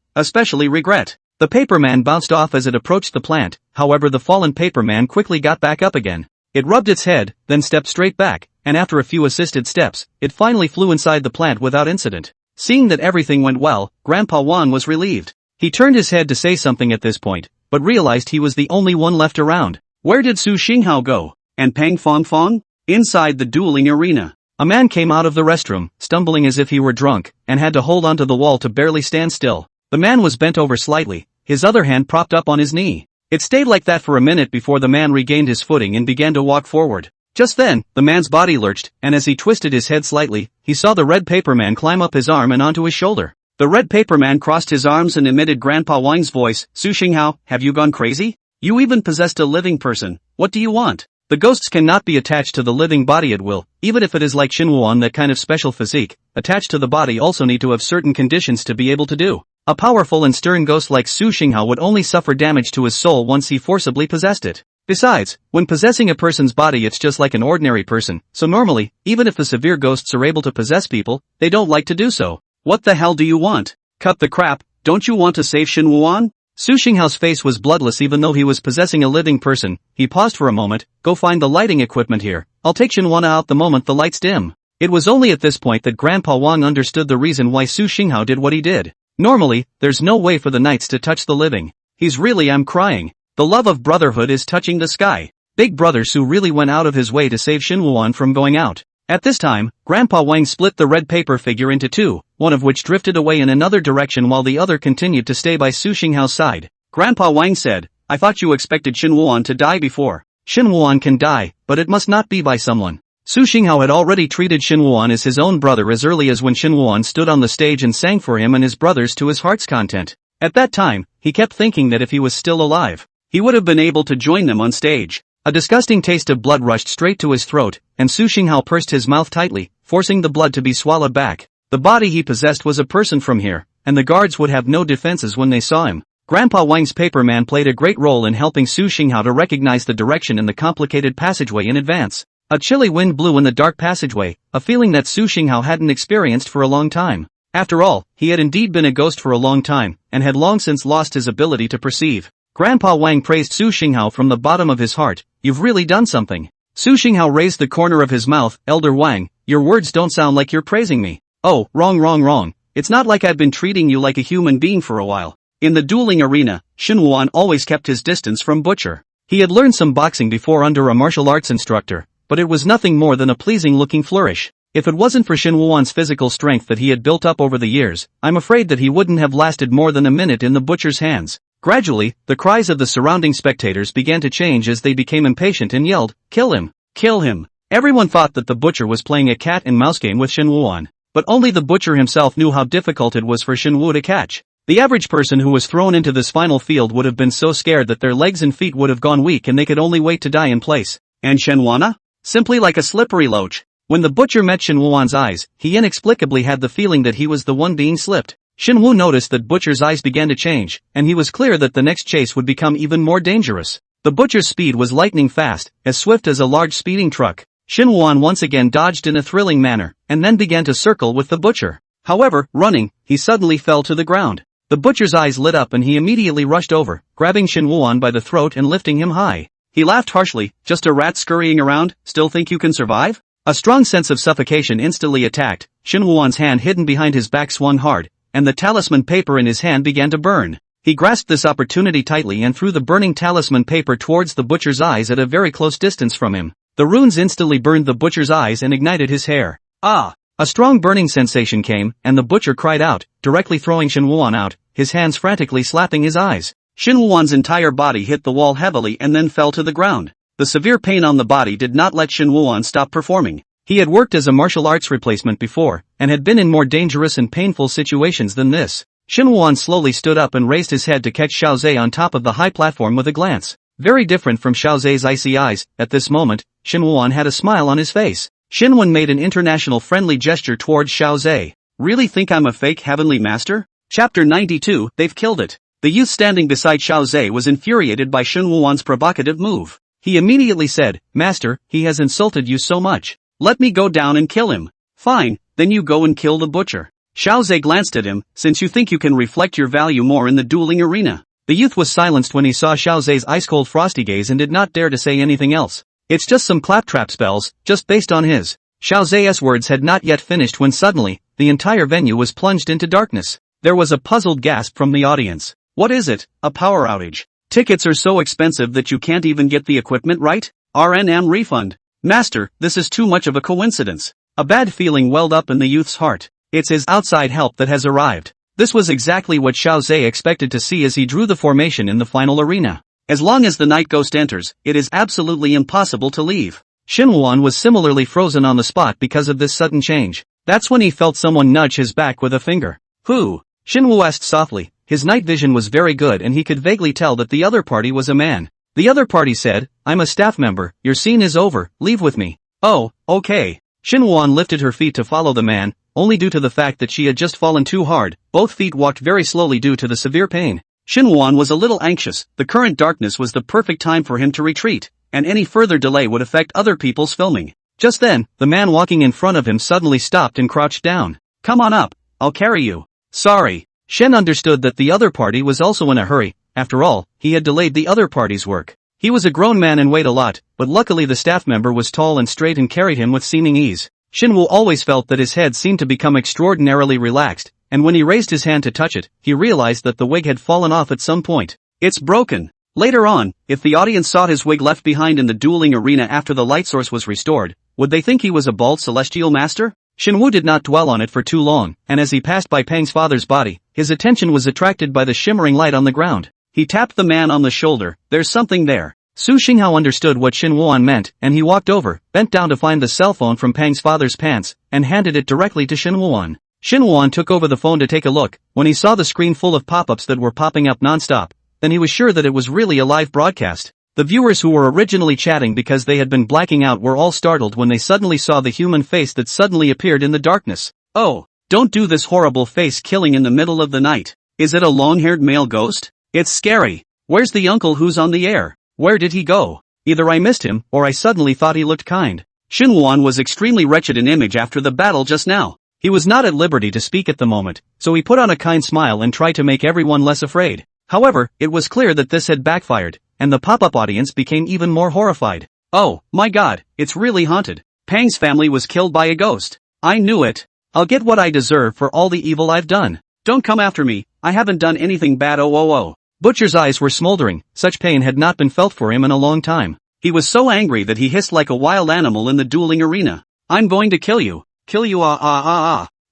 regret. The paperman bounced off as it approached the plant, however the fallen paperman quickly got back up again. It rubbed its head, then stepped straight back, and after a few assisted steps, it finally flew inside the plant without incident. Seeing that everything went well, Grandpa Wang was relieved. He turned his head to say something at this point, but realized he was the only one left around. Where did Su Xinghao go? And Pang Fangfang? Inside the dueling arena. A man came out of the restroom, stumbling as if he were drunk, and had to hold onto the wall to barely stand still. The man was bent over slightly, his other hand propped up on his knee. It stayed like that for a minute before the man regained his footing and began to walk forward. Just then, the man's body lurched, and as he twisted his head slightly, he saw the red paperman climb up his arm and onto his shoulder. The red paperman crossed his arms and emitted Grandpa Wang's voice. Su Xinghao, have you gone crazy? You even possessed a living person. What do you want? The ghosts cannot be attached to the living body at will, even if it is like Shinwuan, that kind of special physique. Attached to the body also need to have certain conditions to be able to do. A powerful and stern ghost like Su Xinghao would only suffer damage to his soul once he forcibly possessed it. Besides, when possessing a person's body it's just like an ordinary person, so normally, even if the severe ghosts are able to possess people, they don't like to do so. What the hell do you want? Cut the crap, don't you want to save Shin Wuan? Su Xinghao's face was bloodless even though he was possessing a living person. He paused for a moment. Go find the lighting equipment here. I'll take Shin Wuan out the moment the lights dim. It was only at this point that Grandpa Wang understood the reason why Su Xinghao did what he did. Normally, there's no way for the knights to touch the living. I'm crying. The love of brotherhood is touching the sky. Big brother Su really went out of his way to save Shin Wuan from going out. At this time, Grandpa Wang split the red paper figure into two, one of which drifted away in another direction while the other continued to stay by Su Xinghao's side. Grandpa Wang said, I thought you expected Shin Wuan to die before. Shin Wuan can die, but it must not be by someone. Su Xinghao had already treated Shin Wuan as his own brother as early as when Shin Wuan stood on the stage and sang for him and his brothers to his heart's content. At that time, he kept thinking that if he was still alive, he would have been able to join them on stage. A disgusting taste of blood rushed straight to his throat, and Su Xinghao pursed his mouth tightly, forcing the blood to be swallowed back. The body he possessed was a person from here, and the guards would have no defenses when they saw him. Grandpa Wang's paper man played a great role in helping Su Xinghao to recognize the direction in the complicated passageway in advance. A chilly wind blew in the dark passageway, a feeling that Su Xinghao hadn't experienced for a long time. After all, he had indeed been a ghost for a long time, and had long since lost his ability to perceive. Grandpa Wang praised Su Xinghao from the bottom of his heart. You've really done something. Su Xinghao raised the corner of his mouth. Elder Wang, your words don't sound like you're praising me. Oh, wrong. It's not like I've been treating you like a human being for a while. In the dueling arena, Shin Wuan always kept his distance from Butcher. He had learned some boxing before under a martial arts instructor, but it was nothing more than a pleasing-looking flourish. If it wasn't for Shin Wuan's physical strength that he had built up over the years, I'm afraid that he wouldn't have lasted more than a minute in the Butcher's hands. Gradually, the cries of the surrounding spectators began to change as they became impatient and yelled, Kill him! Kill him! Everyone thought that the Butcher was playing a cat-and-mouse game with Shin Wuan, but only the Butcher himself knew how difficult it was for Shin Wu to catch. The average person who was thrown into this final field would have been so scared that their legs and feet would have gone weak and they could only wait to die in place. And Shin Wuan? Simply like a slippery loach. When the Butcher met Shin Wuan's eyes, he inexplicably had the feeling that he was the one being slipped. Shin Wu noticed that Butcher's eyes began to change, and he was clear that the next chase would become even more dangerous. The Butcher's speed was lightning fast, as swift as a large speeding truck. Shin Wuan once again dodged in a thrilling manner, and then began to circle with the Butcher. However, running, he suddenly fell to the ground. The Butcher's eyes lit up and he immediately rushed over, grabbing Shin Wuan by the throat and lifting him high. He laughed harshly, just a rat scurrying around, still think you can survive? A strong sense of suffocation instantly attacked. Shin Wuan's hand hidden behind his back swung hard, and the talisman paper in his hand began to burn. He grasped this opportunity tightly and threw the burning talisman paper towards the Butcher's eyes at a very close distance from him. The runes instantly burned the Butcher's eyes and ignited his hair. Ah! A strong burning sensation came, and the Butcher cried out, directly throwing Shin Wuan out, his hands frantically slapping his eyes. Shin Wuan's entire body hit the wall heavily and then fell to the ground. The severe pain on the body did not let Shin Wuan stop performing. He had worked as a martial arts replacement before, and had been in more dangerous and painful situations than this. Shin Wuan slowly stood up and raised his head to catch Xiao Zhe on top of the high platform with a glance. Very different from Xiao Zhe's icy eyes, at this moment, Shin Wuan had a smile on his face. Shin Wuan made an international friendly gesture towards Xiao Zhe. Really think I'm a fake heavenly master? Chapter 92, They've killed it. The youth standing beside Xiao Zhe was infuriated by Shin Wuan's provocative move. He immediately said, Master, he has insulted you so much. Let me go down and kill him. Fine, then you go and kill the Butcher. Xiao Zhe glanced at him, since you think you can reflect your value more in the dueling arena. The youth was silenced when he saw Xiao Zhe's ice-cold frosty gaze and did not dare to say anything else. It's just some claptrap spells, just based on his. Xiao Zhe's words had not yet finished when suddenly, the entire venue was plunged into darkness. There was a puzzled gasp from the audience. What is it? A power outage. Tickets are so expensive that you can't even get the equipment right? RNM refund. Master, this is too much of a coincidence. A bad feeling welled up in the youth's heart. It's his outside help that has arrived. This was exactly what Xiao Zhe expected to see as he drew the formation in the final arena. As long as the night ghost enters, it is absolutely impossible to leave. Shin Wuan was similarly frozen on the spot because of this sudden change. That's when he felt someone nudge his back with a finger. Who? Shin Wu asked softly. His night vision was very good and he could vaguely tell that the other party was a man. The other party said, I'm a staff member, your scene is over, leave with me. Oh, okay. Shin Wuan lifted her feet to follow the man, only due to the fact that she had just fallen too hard. Both feet walked very slowly due to the severe pain. Shin Woo-won was a little anxious. The current darkness was the perfect time for him to retreat, and any further delay would affect other people's filming. Just then, the man walking in front of him suddenly stopped and crouched down. "Come on up, I'll carry you." "Sorry." Shen understood that the other party was also in a hurry. After all, he had delayed the other party's work. He was a grown man and weighed a lot, but luckily the staff member was tall and straight and carried him with seeming ease. Shin Woo always felt that his head seemed to become extraordinarily relaxed, and when he raised his hand to touch it, he realized that the wig had fallen off at some point. "It's broken." Later on, if the audience saw his wig left behind in the dueling arena after the light source was restored, would they think he was a bald celestial master? Shin Woo did not dwell on it for too long, and as he passed by Pang's father's body, his attention was attracted by the shimmering light on the ground. He tapped the man on the shoulder. "There's something there." Su Xinghao understood what Shin Woo-won meant, and he walked over, bent down to find the cell phone from Pang's father's pants, and handed it directly to Shin Woo-won. Shin Woo-won took over the phone to take a look. When he saw the screen full of pop-ups that were popping up non-stop, then he was sure that it was really a live broadcast. The viewers who were originally chatting because they had been blacking out were all startled when they suddenly saw the human face that suddenly appeared in the darkness. "Oh, don't do this horrible face killing in the middle of the night. Is it a long-haired male ghost? It's scary. Where's the uncle who's on the air? Where did he go? Either I missed him, or I suddenly thought he looked kind." Shin Woo-won was extremely wretched in image after the battle just now. He was not at liberty to speak at the moment, so he put on a kind smile and tried to make everyone less afraid. However, it was clear that this had backfired, and the pop-up audience became even more horrified. "Oh, my god, it's really haunted. Pang's family was killed by a ghost. I knew it. I'll get what I deserve for all the evil I've done. Don't come after me, I haven't done anything bad. Oh. Butcher's eyes were smoldering. Such pain had not been felt for him in a long time. He was so angry that he hissed like a wild animal in the dueling arena. "I'm going to kill you. Kill you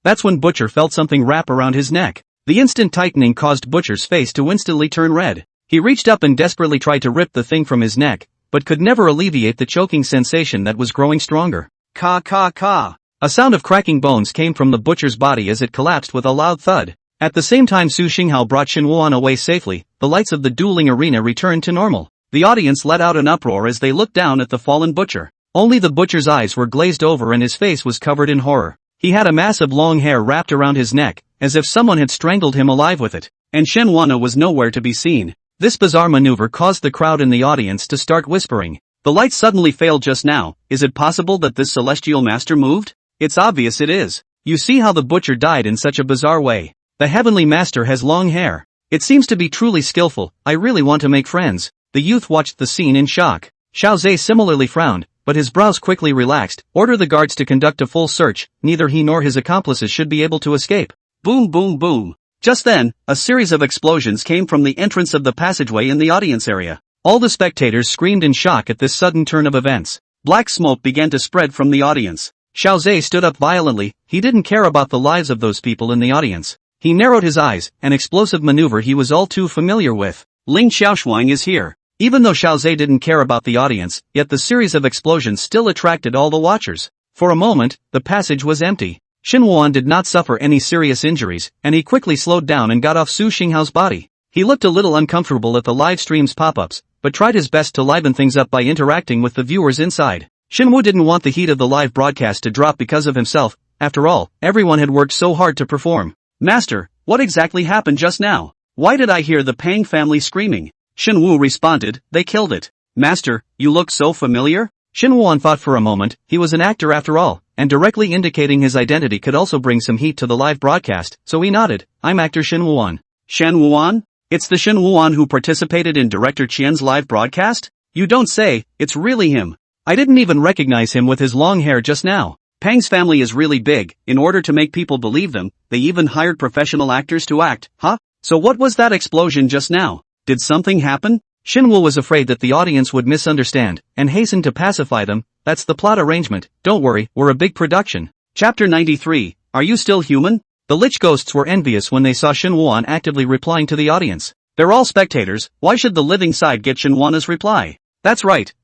That's when Butcher felt something wrap around his neck. The instant tightening caused Butcher's face to instantly turn red. He reached up and desperately tried to rip the thing from his neck, but could never alleviate the choking sensation that was growing stronger. Ka. A sound of cracking bones came from the Butcher's body as it collapsed with a loud thud. At the same time Su Xinghao brought Shin Woo-won away safely, the lights of the dueling arena returned to normal. The audience let out an uproar as they looked down at the fallen Butcher. Only the Butcher's eyes were glazed over and his face was covered in horror. He had a mass of long hair wrapped around his neck, as if someone had strangled him alive with it. And Shen Woo-won was nowhere to be seen. This bizarre maneuver caused the crowd in the audience to start whispering. "The light suddenly failed just now. Is it possible that this celestial master moved? It's obvious it is. You see how the Butcher died in such a bizarre way. The heavenly master has long hair. It seems to be truly skillful. I really want to make friends." The youth watched the scene in shock. Xiao Zhe similarly frowned, but his brows quickly relaxed. "Order the guards to conduct a full search. Neither he nor his accomplices should be able to escape." Boom boom boom. Just then, a series of explosions came from the entrance of the passageway in the audience area. All the spectators screamed in shock at this sudden turn of events. Black smoke began to spread from the audience. Xiao Zhe stood up violently. He didn't care about the lives of those people in the audience. He narrowed his eyes, an explosive maneuver he was all too familiar with. Ling Xiaoshuang is here. Even though Xiao Zhe didn't care about the audience, yet the series of explosions still attracted all the watchers. For a moment, the passage was empty. Shin Woo-won did not suffer any serious injuries, and he quickly slowed down and got off Su Xinghao's body. He looked a little uncomfortable at the live stream's pop-ups, but tried his best to liven things up by interacting with the viewers inside. Shin Woo didn't want the heat of the live broadcast to drop because of himself. After all, everyone had worked so hard to perform. "Master, what exactly happened just now? Why did I hear the Pang family screaming?" Shin Woo responded, "They killed it." "Master, you look so familiar?" Shin Woo-won thought for a moment. He was an actor after all, and directly indicating his identity could also bring some heat to the live broadcast, so he nodded. "I'm actor Shin Woo-won." "Shen Woo-won? It's the Shin Woo-won who participated in Director Qian's live broadcast? You don't say, it's really him. I didn't even recognize him with his long hair just now." Pang's family is really big. In order to make people believe them, they even hired professional actors to act. Huh? So what was that explosion just now? Did something happen? Shin Woo was afraid that the audience would misunderstand, and hastened to pacify them. "That's the plot arrangement, don't worry, we're a big production." Chapter 93, Are You Still Human? The Lich Ghosts were envious when they saw Shin Woo-won actively replying to the audience. "They're all spectators, why should the living side get Shin Woo-won's reply?" That's right.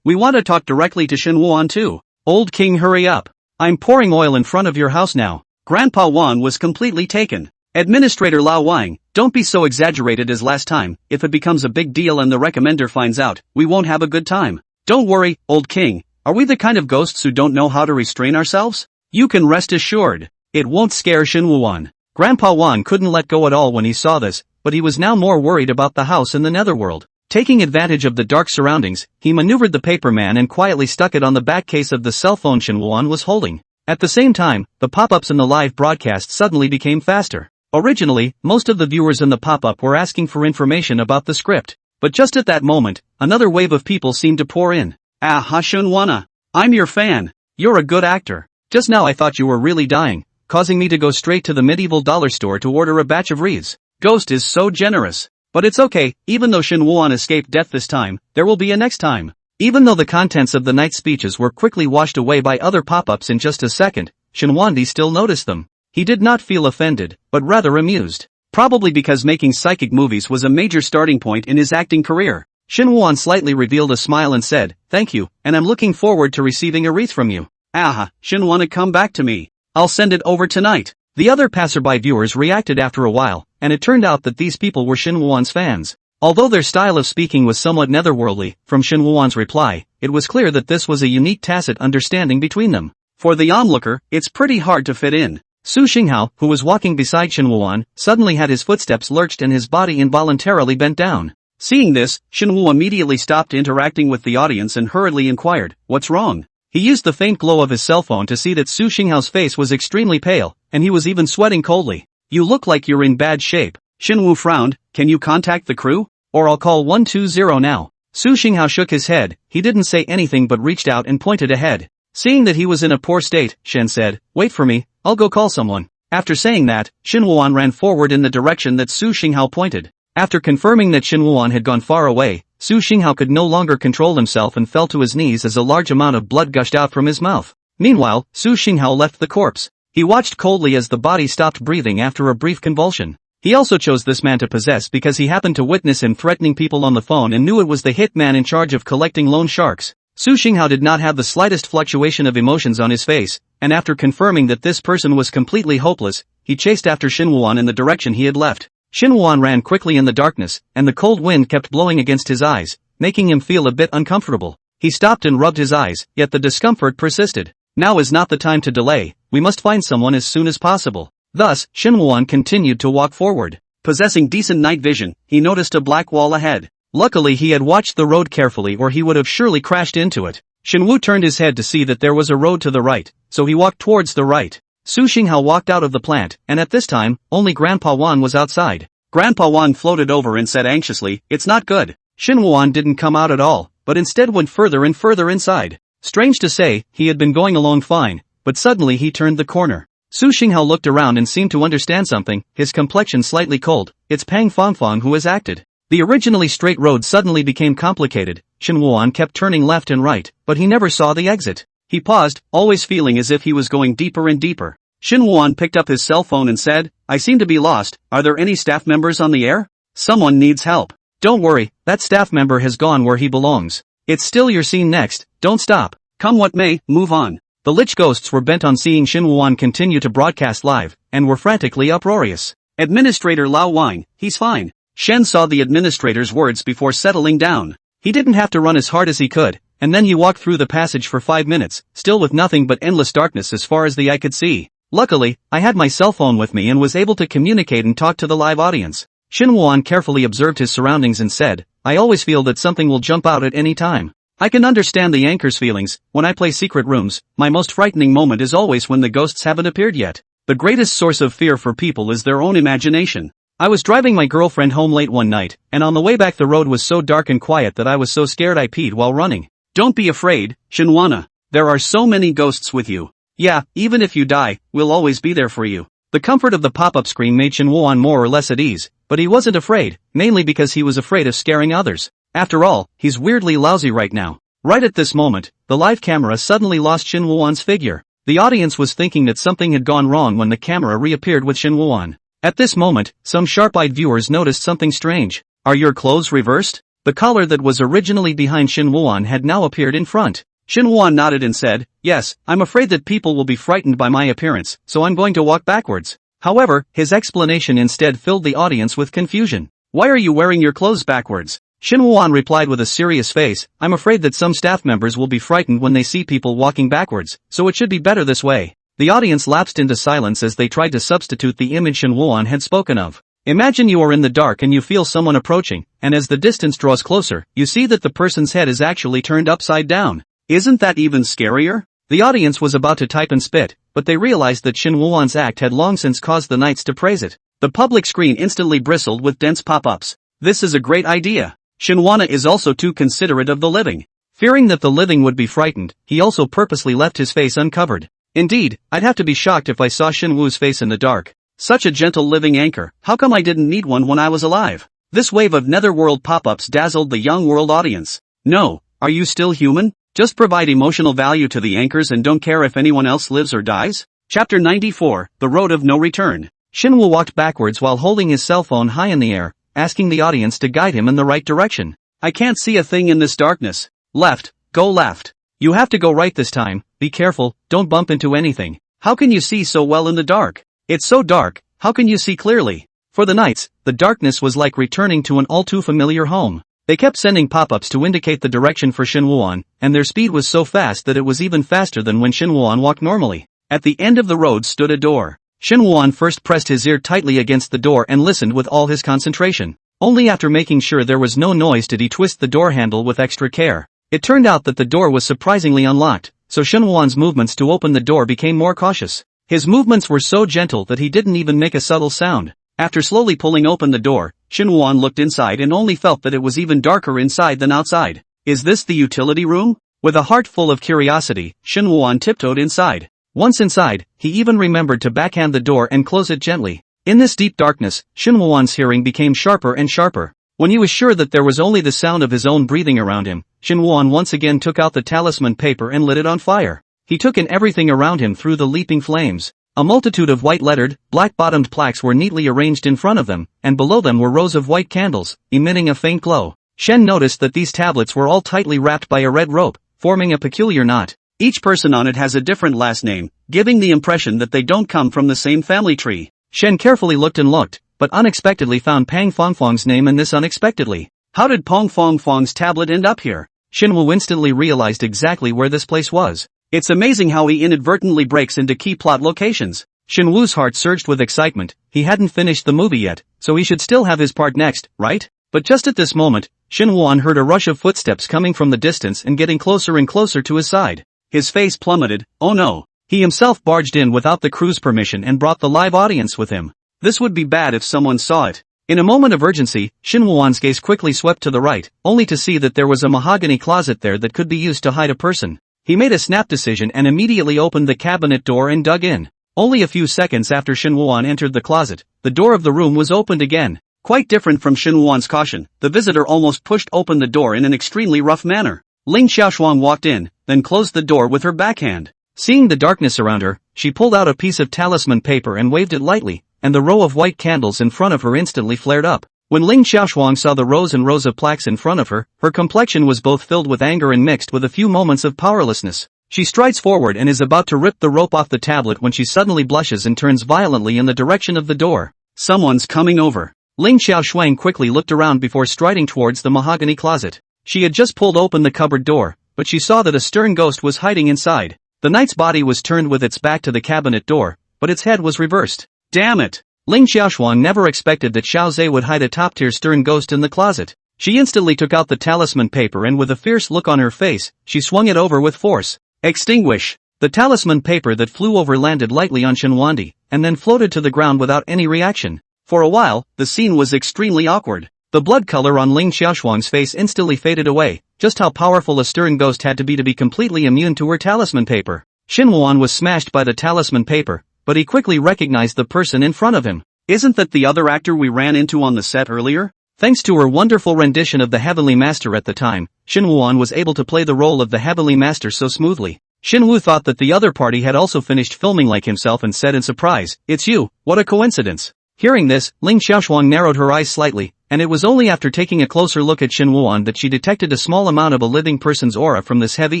We want to talk directly to Shin Woo-won too. "Old King, hurry up. I'm pouring oil in front of your house now." Grandpa Won was completely taken. "Administrator Lao Wang, don't be so exaggerated as last time. If it becomes a big deal and the recommender finds out, we won't have a good time." "Don't worry, Old King. Are we the kind of ghosts who don't know how to restrain ourselves?" "You can rest assured. It won't scare Shin Woo-won. Grandpa Won couldn't let go at all when he saw this, but he was now more worried about the house in the netherworld. Taking advantage of the dark surroundings, he maneuvered the paper man and quietly stuck it on the back case of the cell phone Shin Woo-won was holding. At the same time, the pop-ups in the live broadcast suddenly became faster. Originally, most of the viewers in the pop-up were asking for information about the script. But just at that moment, another wave of people seemed to pour in. Ah, Shin Woo-won. I'm your fan. You're a good actor. Just now I thought you were really dying, causing me to go straight to the medieval dollar store to order a batch of wreaths. Ghost is so generous. But it's okay, even though Shin Woo-won escaped death this time, there will be a next time. Even though the contents of the night's speeches were quickly washed away by other pop-ups in just a second, Shin Woo-won still noticed them. He did not feel offended, but rather amused. Probably because making psychic movies was a major starting point in his acting career. Shin Woo-won slightly revealed a smile and said, "Thank you, and I'm looking forward to receiving a wreath from you." Aha, Shin Woo-won, come back to me. I'll send it over tonight. The other passerby viewers reacted after a while, and it turned out that these people were Shin Woo-won's fans. Although their style of speaking was somewhat netherworldly, from Shin Woo-won's reply, it was clear that this was a unique tacit understanding between them. For the onlooker, it's pretty hard to fit in. Su Xinghao, who was walking beside Shin Woo-won, suddenly had his footsteps lurched and his body involuntarily bent down. Seeing this, Shin Woo immediately stopped interacting with the audience and hurriedly inquired, "What's wrong?" He used the faint glow of his cell phone to see that Su Xinghao's face was extremely pale, and he was even sweating coldly. "You look like you're in bad shape." Shin Woo frowned. "Can you contact the crew? Or I'll call 120 now." Su Xinghao shook his head. He didn't say anything but reached out and pointed ahead. Seeing that he was in a poor state, Shen said, "Wait for me, I'll go call someone." After saying that, Shin Woo-won ran forward in the direction that Su Xinghao pointed. After confirming that Shin Woo-won had gone far away, Su Xinghao could no longer control himself and fell to his knees as a large amount of blood gushed out from his mouth. Meanwhile, Su Xinghao left the corpse. He watched coldly as the body stopped breathing after a brief convulsion. He also chose this man to possess because he happened to witness him threatening people on the phone and knew it was the hitman in charge of collecting loan sharks. Su Xinghao did not have the slightest fluctuation of emotions on his face, and after confirming that this person was completely hopeless, he chased after Shin Woo-won in the direction he had left. Shin Woo-won ran quickly in the darkness, and the cold wind kept blowing against his eyes, making him feel a bit uncomfortable. He stopped and rubbed his eyes, yet the discomfort persisted. Now is not the time to delay, we must find someone as soon as possible. Thus, Shin Woo-won continued to walk forward. Possessing decent night vision, he noticed a black wall ahead. Luckily he had watched the road carefully or he would have surely crashed into it. Shin Woo turned his head to see that there was a road to the right, so he walked towards the right. Su Xinghao walked out of the plant, and at this time, only Grandpa Won was outside. Grandpa Won floated over and said anxiously, "It's not good." Shin Woo-won didn't come out at all, but instead went further and further inside. Strange to say, he had been going along fine, but suddenly he turned the corner. Su Xinghao looked around and seemed to understand something, his complexion slightly cold. It's Pang Fangfang who has acted. The originally straight road suddenly became complicated. Shin Woo-won kept turning left and right, but he never saw the exit. He paused, always feeling as if he was going deeper and deeper. Shin Woo-won picked up his cell phone and said, "I seem to be lost, are there any staff members on the air? Someone needs help." "Don't worry, that staff member has gone where he belongs. It's still your scene next, don't stop. Come what may, move on." The Lich Ghosts were bent on seeing Shin Woo-won continue to broadcast live, and were frantically uproarious. "Administrator Lao Wine, he's fine." Shen saw the administrator's words before settling down. He didn't have to run as hard as he could, and then he walked through the passage for 5 minutes, still with nothing but endless darkness as far as the eye could see. Luckily, I had my cell phone with me and was able to communicate and talk to the live audience. Shin Woo-won carefully observed his surroundings and said, "I always feel that something will jump out at any time. I can understand the anchor's feelings. When I play secret rooms, my most frightening moment is always when the ghosts haven't appeared yet. The greatest source of fear for people is their own imagination. I was driving my girlfriend home late one night, and on the way back the road was so dark and quiet that I was so scared I peed while running." "Don't be afraid, Shinwana. There are so many ghosts with you. Yeah, even if you die, we'll always be there for you." The comfort of the pop-up screen made Shin Woo-won more or less at ease, but he wasn't afraid, mainly because he was afraid of scaring others. After all, he's weirdly lousy right now. Right at this moment, the live camera suddenly lost Shin Woo-won's figure. The audience was thinking that something had gone wrong when the camera reappeared with Shin Woo-won. At this moment, some sharp-eyed viewers noticed something strange. "Are your clothes reversed?" The collar that was originally behind Shin Woo-won had now appeared in front. Shin Woo-won nodded and said, "Yes, I'm afraid that people will be frightened by my appearance, so I'm going to walk backwards." However, his explanation instead filled the audience with confusion. "Why are you wearing your clothes backwards?" Shin Woo-won replied with a serious face, "I'm afraid that some staff members will be frightened when they see people walking backwards, so it should be better this way." The audience lapsed into silence as they tried to substitute the image Shen Wuan had spoken of. Imagine you are in the dark and you feel someone approaching, and as the distance draws closer, you see that the person's head is actually turned upside down. Isn't that even scarier? The audience was about to type and spit, but they realized that Shen Wuan's act had long since caused the knights to praise it. The public screen instantly bristled with dense pop-ups. This is a great idea. Shen Wuan is also too considerate of the living. Fearing that the living would be frightened, he also purposely left his face uncovered. Indeed, I'd have to be shocked if I saw Shen Wu's face in the dark. Such a gentle living anchor, how come I didn't need one when I was alive? This wave of netherworld pop-ups dazzled the young world audience. No, are you still human? Just provide emotional value to the anchors and don't care if anyone else lives or dies? Chapter 94, The Road of No Return. Shen Wu walked backwards while holding his cell phone high in the air, asking the audience to guide him in the right direction. I can't see a thing in this darkness. Left, go left. You have to go right this time, be careful, don't bump into anything. How can you see so well in the dark? It's so dark, how can you see clearly? For the knights, the darkness was like returning to an all-too-familiar home. They kept sending pop-ups to indicate the direction for Shen Wuan, and their speed was so fast that it was even faster than when Shen Wuan walked normally. At the end of the road stood a door. Shen Wuan first pressed his ear tightly against the door and listened with all his concentration. Only after making sure there was no noise did he twist the door handle with extra care. It turned out that the door was surprisingly unlocked, so Shen Wuan's movements to open the door became more cautious. His movements were so gentle that he didn't even make a subtle sound. After slowly pulling open the door, Shen Wuan looked inside and only felt that it was even darker inside than outside. Is this the utility room? With a heart full of curiosity, Shen Wuan tiptoed inside. Once inside, he even remembered to backhand the door and close it gently. In this deep darkness, Shen Wuan's hearing became sharper and sharper. When he was sure that there was only the sound of his own breathing around him, Shen Wuan once again took out the talisman paper and lit it on fire. He took in everything around him through the leaping flames. A multitude of white-lettered, black-bottomed plaques were neatly arranged in front of them, and below them were rows of white candles, emitting a faint glow. Shen noticed that these tablets were all tightly wrapped by a red rope, forming a peculiar knot. Each person on it has a different last name, giving the impression that they don't come from the same family tree. Shen carefully looked and looked, but unexpectedly found Pang Fongfong's name in this unexpectedly. How did Pang Fongfong's tablet end up here? Shen Wu instantly realized exactly where this place was. It's amazing how he inadvertently breaks into key plot locations. Shen Wu's heart surged with excitement. He hadn't finished the movie yet, so he should still have his part next, right? But just at this moment, Shen Wuan heard a rush of footsteps coming from the distance and getting closer and closer to his side. His face plummeted. Oh no. He himself barged in without the crew's permission and brought the live audience with him. This would be bad if someone saw it. In a moment of urgency, Shen Wuan's gaze quickly swept to the right, only to see that there was a mahogany closet there that could be used to hide a person. He made a snap decision and immediately opened the cabinet door and dug in. Only a few seconds after Shen Wuan entered the closet, the door of the room was opened again. Quite different from Shen Wuan's caution, the visitor almost pushed open the door in an extremely rough manner. Ling Xiaoshuang walked in, then closed the door with her backhand. Seeing the darkness around her, she pulled out a piece of talisman paper and waved it lightly, and the row of white candles in front of her instantly flared up. When Ling Xiaoshuang saw the rows and rows of plaques in front of her, her complexion was both filled with anger and mixed with a few moments of powerlessness. She strides forward and is about to rip the rope off the tablet when she suddenly blushes and turns violently in the direction of the door. Someone's coming over. Ling Xiaoshuang quickly looked around before striding towards the mahogany closet. She had just pulled open the cupboard door, but she saw that a stern ghost was hiding inside. The knight's body was turned with its back to the cabinet door, but its head was reversed. Damn it! Ling Xiaoshuang never expected that Xiao Zhe would hide a top-tier stern ghost in the closet. She instantly took out the talisman paper and with a fierce look on her face, she swung it over with force. Extinguish! The talisman paper that flew over landed lightly on Shen Wandi, and then floated to the ground without any reaction. For a while, the scene was extremely awkward. The blood color on Ling Xiaoshuang's face instantly faded away. Just how powerful a stern ghost had to be completely immune to her talisman paper. Shen Wuan was smashed by the talisman paper, but he quickly recognized the person in front of him. Isn't that the other actor we ran into on the set earlier? Thanks to her wonderful rendition of the Heavenly Master at the time, Shen Wuan was able to play the role of the Heavenly Master so smoothly. Shen Wu thought that the other party had also finished filming like himself and said in surprise, "It's you, what a coincidence." Hearing this, Ling Xiaoshuang narrowed her eyes slightly, and it was only after taking a closer look at Shen Wuan that she detected a small amount of a living person's aura from this heavy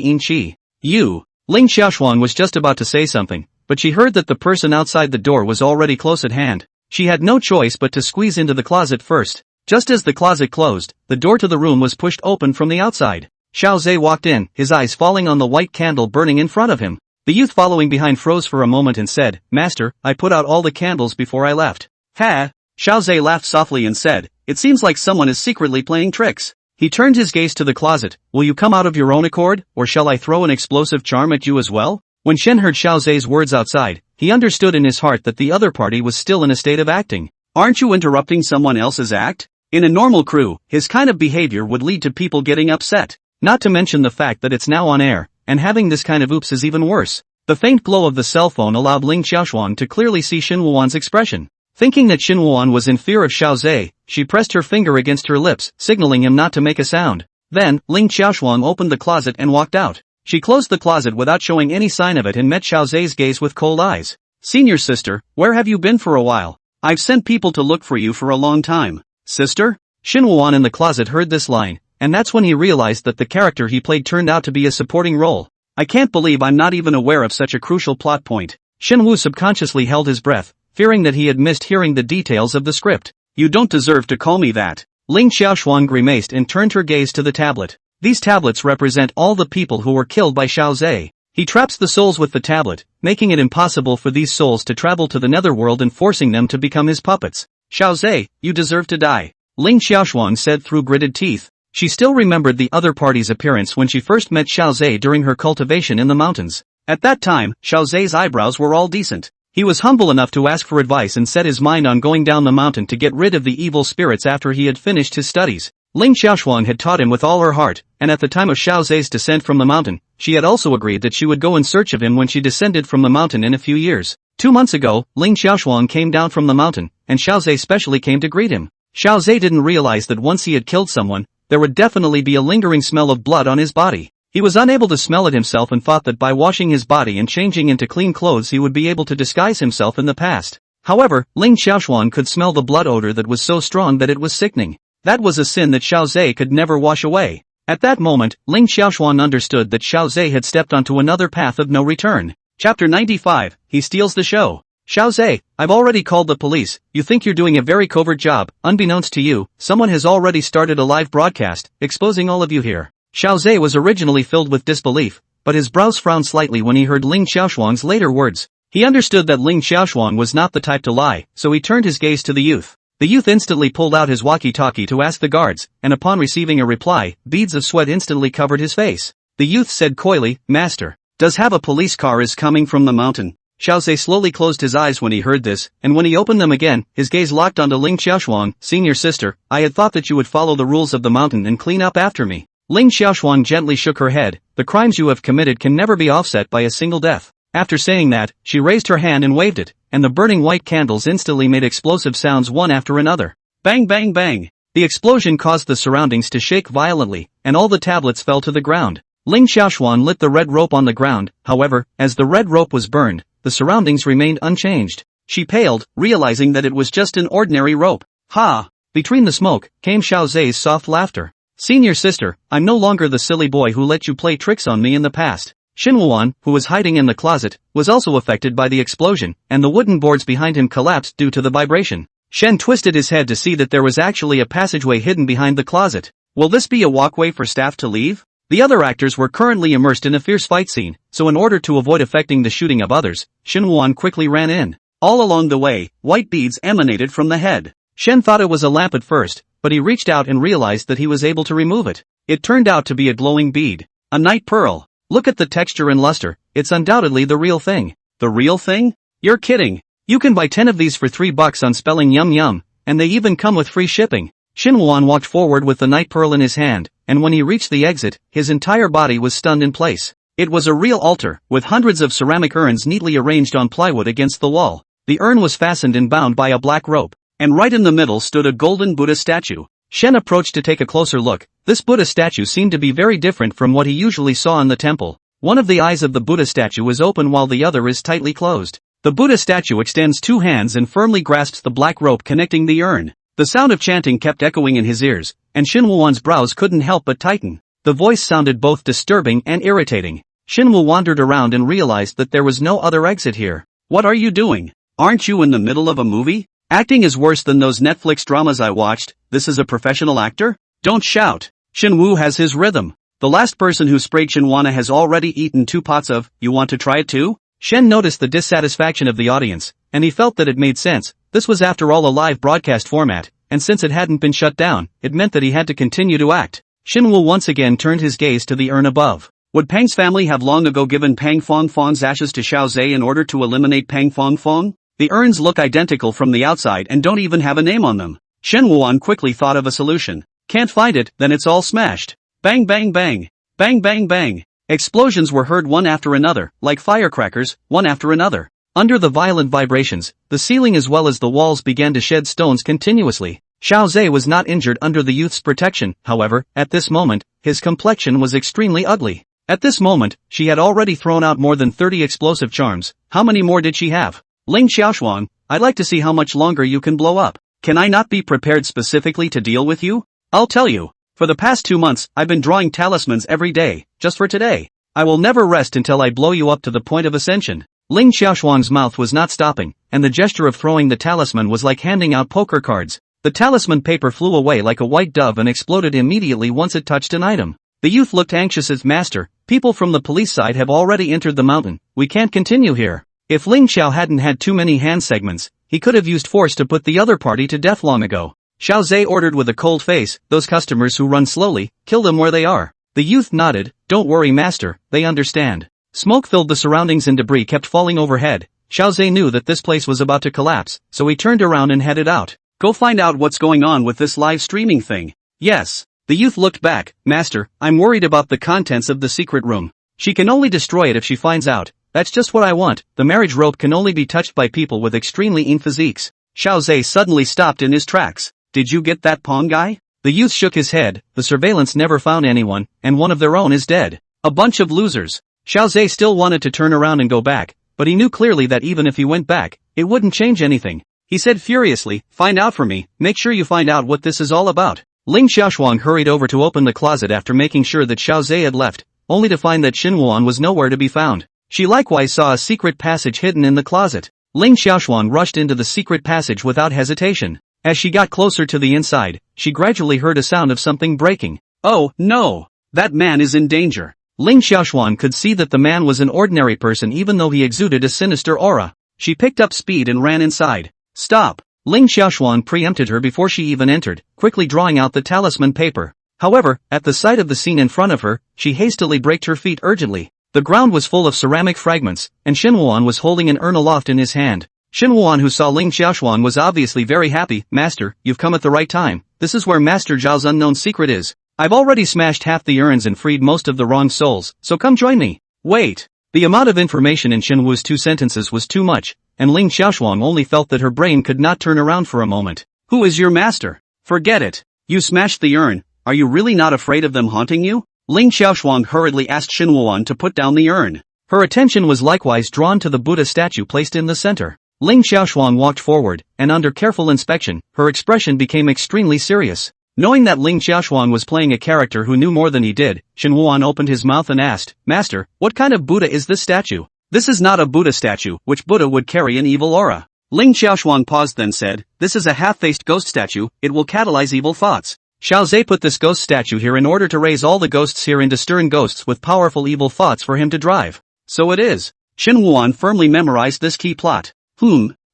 yin qi. You! Ling Xiaoshuang was just about to say something, but she heard that the person outside the door was already close at hand. She had no choice but to squeeze into the closet first. Just as the closet closed, the door to the room was pushed open from the outside. Xiao Zhe walked in, his eyes falling on the white candle burning in front of him. The youth following behind froze for a moment and said, "Master, I put out all the candles before I left." "Ha!" Xiao Zhe laughed softly and said, "It seems like someone is secretly playing tricks." He turned his gaze to the closet. "Will you come out of your own accord, or shall I throw an explosive charm at you as well?" When Shen heard Xiao Zhe's words outside, he understood in his heart that the other party was still in a state of acting. "Aren't you interrupting someone else's act?" In a normal crew, his kind of behavior would lead to people getting upset. Not to mention the fact that it's now on air, and having this kind of oops is even worse. The faint glow of the cell phone allowed Ling Xiaoshuang to clearly see Xin Wuan's expression. Thinking that Xin Wuan was in fear of Xiao Zhe, she pressed her finger against her lips, signaling him not to make a sound. Then, Ling Xiaoshuang opened the closet and walked out. She closed the closet without showing any sign of it and met Xiao Zhe's gaze with cold eyes. "Senior sister, where have you been for a while? I've sent people to look for you for a long time." "Sister?" Xin Wuan in the closet heard this line, and that's when he realized that the character he played turned out to be a supporting role. "I can't believe I'm not even aware of such a crucial plot point." Shen Wu subconsciously held his breath, fearing that he had missed hearing the details of the script. "You don't deserve to call me that." Ling Xiaoshuang grimaced and turned her gaze to the tablet. These tablets represent all the people who were killed by Xiao Zhe. He traps the souls with the tablet, making it impossible for these souls to travel to the netherworld and forcing them to become his puppets. "Xiao Zhe, you deserve to die," Ling Xiaoshuang said through gritted teeth. She still remembered the other party's appearance when she first met Xiao Zhe during her cultivation in the mountains. At that time, Xiao Zhe's eyebrows were all decent. He was humble enough to ask for advice and set his mind on going down the mountain to get rid of the evil spirits after he had finished his studies. Ling Xiaoshuang had taught him with all her heart, and at the time of Xiao Zhe's descent from the mountain, she had also agreed that she would go in search of him when she descended from the mountain in a few years. 2 months ago, Ling Xiaoshuang came down from the mountain, and Xiao Zhe specially came to greet him. Xiao Zhe didn't realize that once he had killed someone, there would definitely be a lingering smell of blood on his body. He was unable to smell it himself and thought that by washing his body and changing into clean clothes he would be able to disguise himself in the past. However, Ling Xiaoshuang could smell the blood odor that was so strong that it was sickening. That was a sin that Xiao Zhe could never wash away. At that moment, Ling Xiaoshuang understood that Xiao Zhe had stepped onto another path of no return. Chapter 95, He Steals the Show. "Xiao Zhe, I've already called the police. You think you're doing a very covert job. Unbeknownst to you, someone has already started a live broadcast, exposing all of you here." Xiao Zhe was originally filled with disbelief, but his brows frowned slightly when he heard Ling Xiaoshuang's later words. He understood that Ling Xiaoshuang was not the type to lie, so he turned his gaze to the youth. The youth instantly pulled out his walkie-talkie to ask the guards, and upon receiving a reply, beads of sweat instantly covered his face. The youth said coyly, "Master, does have a police car is coming from the mountain." Xiao Zhe slowly closed his eyes when he heard this, and when he opened them again, his gaze locked onto Ling Xiaoshuang. "Senior sister, I had thought that you would follow the rules of the mountain and clean up after me." Ling Xiaoshuang gently shook her head. "The crimes you have committed can never be offset by a single death." After saying that, she raised her hand and waved it, and the burning white candles instantly made explosive sounds one after another. Bang bang bang! The explosion caused the surroundings to shake violently, and all the tablets fell to the ground. Ling Xiaoshuang lit the red rope on the ground, however, as the red rope was burned, the surroundings remained unchanged. She paled, realizing that it was just an ordinary rope. "Ha!" Between the smoke, came Xiao Zhe's soft laughter. "Senior sister, I'm no longer the silly boy who let you play tricks on me in the past." Xin Wuan, who was hiding in the closet, was also affected by the explosion, and the wooden boards behind him collapsed due to the vibration. Shen twisted his head to see that there was actually a passageway hidden behind the closet. Will this be a walkway for staff to leave? The other actors were currently immersed in a fierce fight scene, so in order to avoid affecting the shooting of others, Xin Wuan quickly ran in. All along the way, white beads emanated from the head. Shen thought it was a lamp at first, but he reached out and realized that he was able to remove it. It turned out to be a glowing bead. A night pearl. Look at the texture and luster, it's undoubtedly the real thing. The real thing? You're kidding. You can buy 10 of these for $3 on spelling yum yum, and they even come with free shipping. Xin Wuan walked forward with the night pearl in his hand, and when he reached the exit, his entire body was stunned in place. It was a real altar, with hundreds of ceramic urns neatly arranged on plywood against the wall. The urn was fastened and bound by a black rope, and right in the middle stood a golden Buddha statue. Shen approached to take a closer look. This Buddha statue seemed to be very different from what he usually saw in the temple. One of the eyes of the Buddha statue is open while the other is tightly closed. The Buddha statue extends 2 hands and firmly grasps the black rope connecting the urn. The sound of chanting kept echoing in his ears, and Xin Wuan's brows couldn't help but tighten. The voice sounded both disturbing and irritating. Xin Wu wandered around and realized that there was no other exit here. What are you doing? Aren't you in the middle of a movie? Acting is worse than those Netflix dramas I watched. This is a professional actor? Don't shout. Xin Wu has his rhythm. The last person who sprayed Shenhua has already eaten 2 pots of, you want to try it too? Shen noticed the dissatisfaction of the audience, and he felt that it made sense. This was after all a live broadcast format, and since it hadn't been shut down, it meant that he had to continue to act. Shenhua once again turned his gaze to the urn above. Would Pang's family have long ago given Pang Fongfong's ashes to Xiao Zhe in order to eliminate Pang Fongfong? The urns look identical from the outside and don't even have a name on them. Shen Wuan quickly thought of a solution. Can't find it, then it's all smashed. Bang bang bang. Bang bang bang. Explosions were heard one after another, like firecrackers, one after another. Under the violent vibrations, the ceiling as well as the walls began to shed stones continuously. Xiao Zhe was not injured under the youth's protection, however, at this moment, his complexion was extremely ugly. At this moment, she had already thrown out more than 30 explosive charms. How many more did she have? Ling Xiaoshuang, I'd like to see how much longer you can blow up. Can I not be prepared specifically to deal with you? I'll tell you. For the past 2 months, I've been drawing talismans every day, just for today. I will never rest until I blow you up to the point of ascension. Ling Xiaoshuang's mouth was not stopping, and the gesture of throwing the talisman was like handing out poker cards. The talisman paper flew away like a white dove and exploded immediately once it touched an item. The youth looked anxious as master, people from the police side have already entered the mountain, we can't continue here. If Ling Xiao hadn't had too many hand segments, he could have used force to put the other party to death long ago. Xiao Zhe ordered with a cold face, those customers who run slowly, kill them where they are. The youth nodded, don't worry master, they understand. Smoke filled the surroundings and debris kept falling overhead. Xiao Zhe knew that this place was about to collapse, so he turned around and headed out. Go find out what's going on with this live streaming thing. Yes. The youth looked back, master, I'm worried about the contents of the secret room. She can only destroy it if she finds out. That's just what I want. The marriage rope can only be touched by people with extremely lean physiques. Xiao Zhe suddenly stopped in his tracks. Did you get that pawn guy? The youth shook his head, the surveillance never found anyone, and one of their own is dead. A bunch of losers. Xiao Zhe still wanted to turn around and go back, but he knew clearly that even if he went back, it wouldn't change anything. He said furiously, find out for me, make sure you find out what this is all about. Ling Xiaoshuang hurried over to open the closet after making sure that Xiao Zhe had left, only to find that Xin Wuan was nowhere to be found. She likewise saw a secret passage hidden in the closet. Ling Xiaoshuang rushed into the secret passage without hesitation. As she got closer to the inside, she gradually heard a sound of something breaking. Oh, no! That man is in danger. Ling Xiaoshuang could see that the man was an ordinary person even though he exuded a sinister aura. She picked up speed and ran inside. Stop! Ling Xiaoshuang preempted her before she even entered, quickly drawing out the talisman paper. However, at the sight of the scene in front of her, she hastily braked her feet urgently. The ground was full of ceramic fragments, and Shenhuan was holding an urn aloft in his hand. Shenhuan, who saw Ling Xiaoshuang, was obviously very happy. Master, you've come at the right time. This is where Master Zhao's unknown secret is. I've already smashed half the urns and freed most of the wrong souls, so come join me. Wait. The amount of information in Shenhua's 2 sentences was too much, and Ling Xiaoshuang only felt that her brain could not turn around for a moment. Who is your master? Forget it. You smashed the urn. Are you really not afraid of them haunting you? Ling Xiaoshuang hurriedly asked Shenhuan to put down the urn. Her attention was likewise drawn to the Buddha statue placed in the center. Ling Xiaoshuang walked forward, and under careful inspection, her expression became extremely serious. Knowing that Ling Xiaoshuang was playing a character who knew more than he did, Shenhuan opened his mouth and asked, Master, what kind of Buddha is this statue? This is not a Buddha statue, which Buddha would carry an evil aura. Ling Xiaoshuang paused then said, this is a half-faced ghost statue, it will catalyze evil thoughts. Xiao Zhe put this ghost statue here in order to raise all the ghosts here into stern ghosts with powerful evil thoughts for him to drive. So it is. Shenhuan firmly memorized this key plot.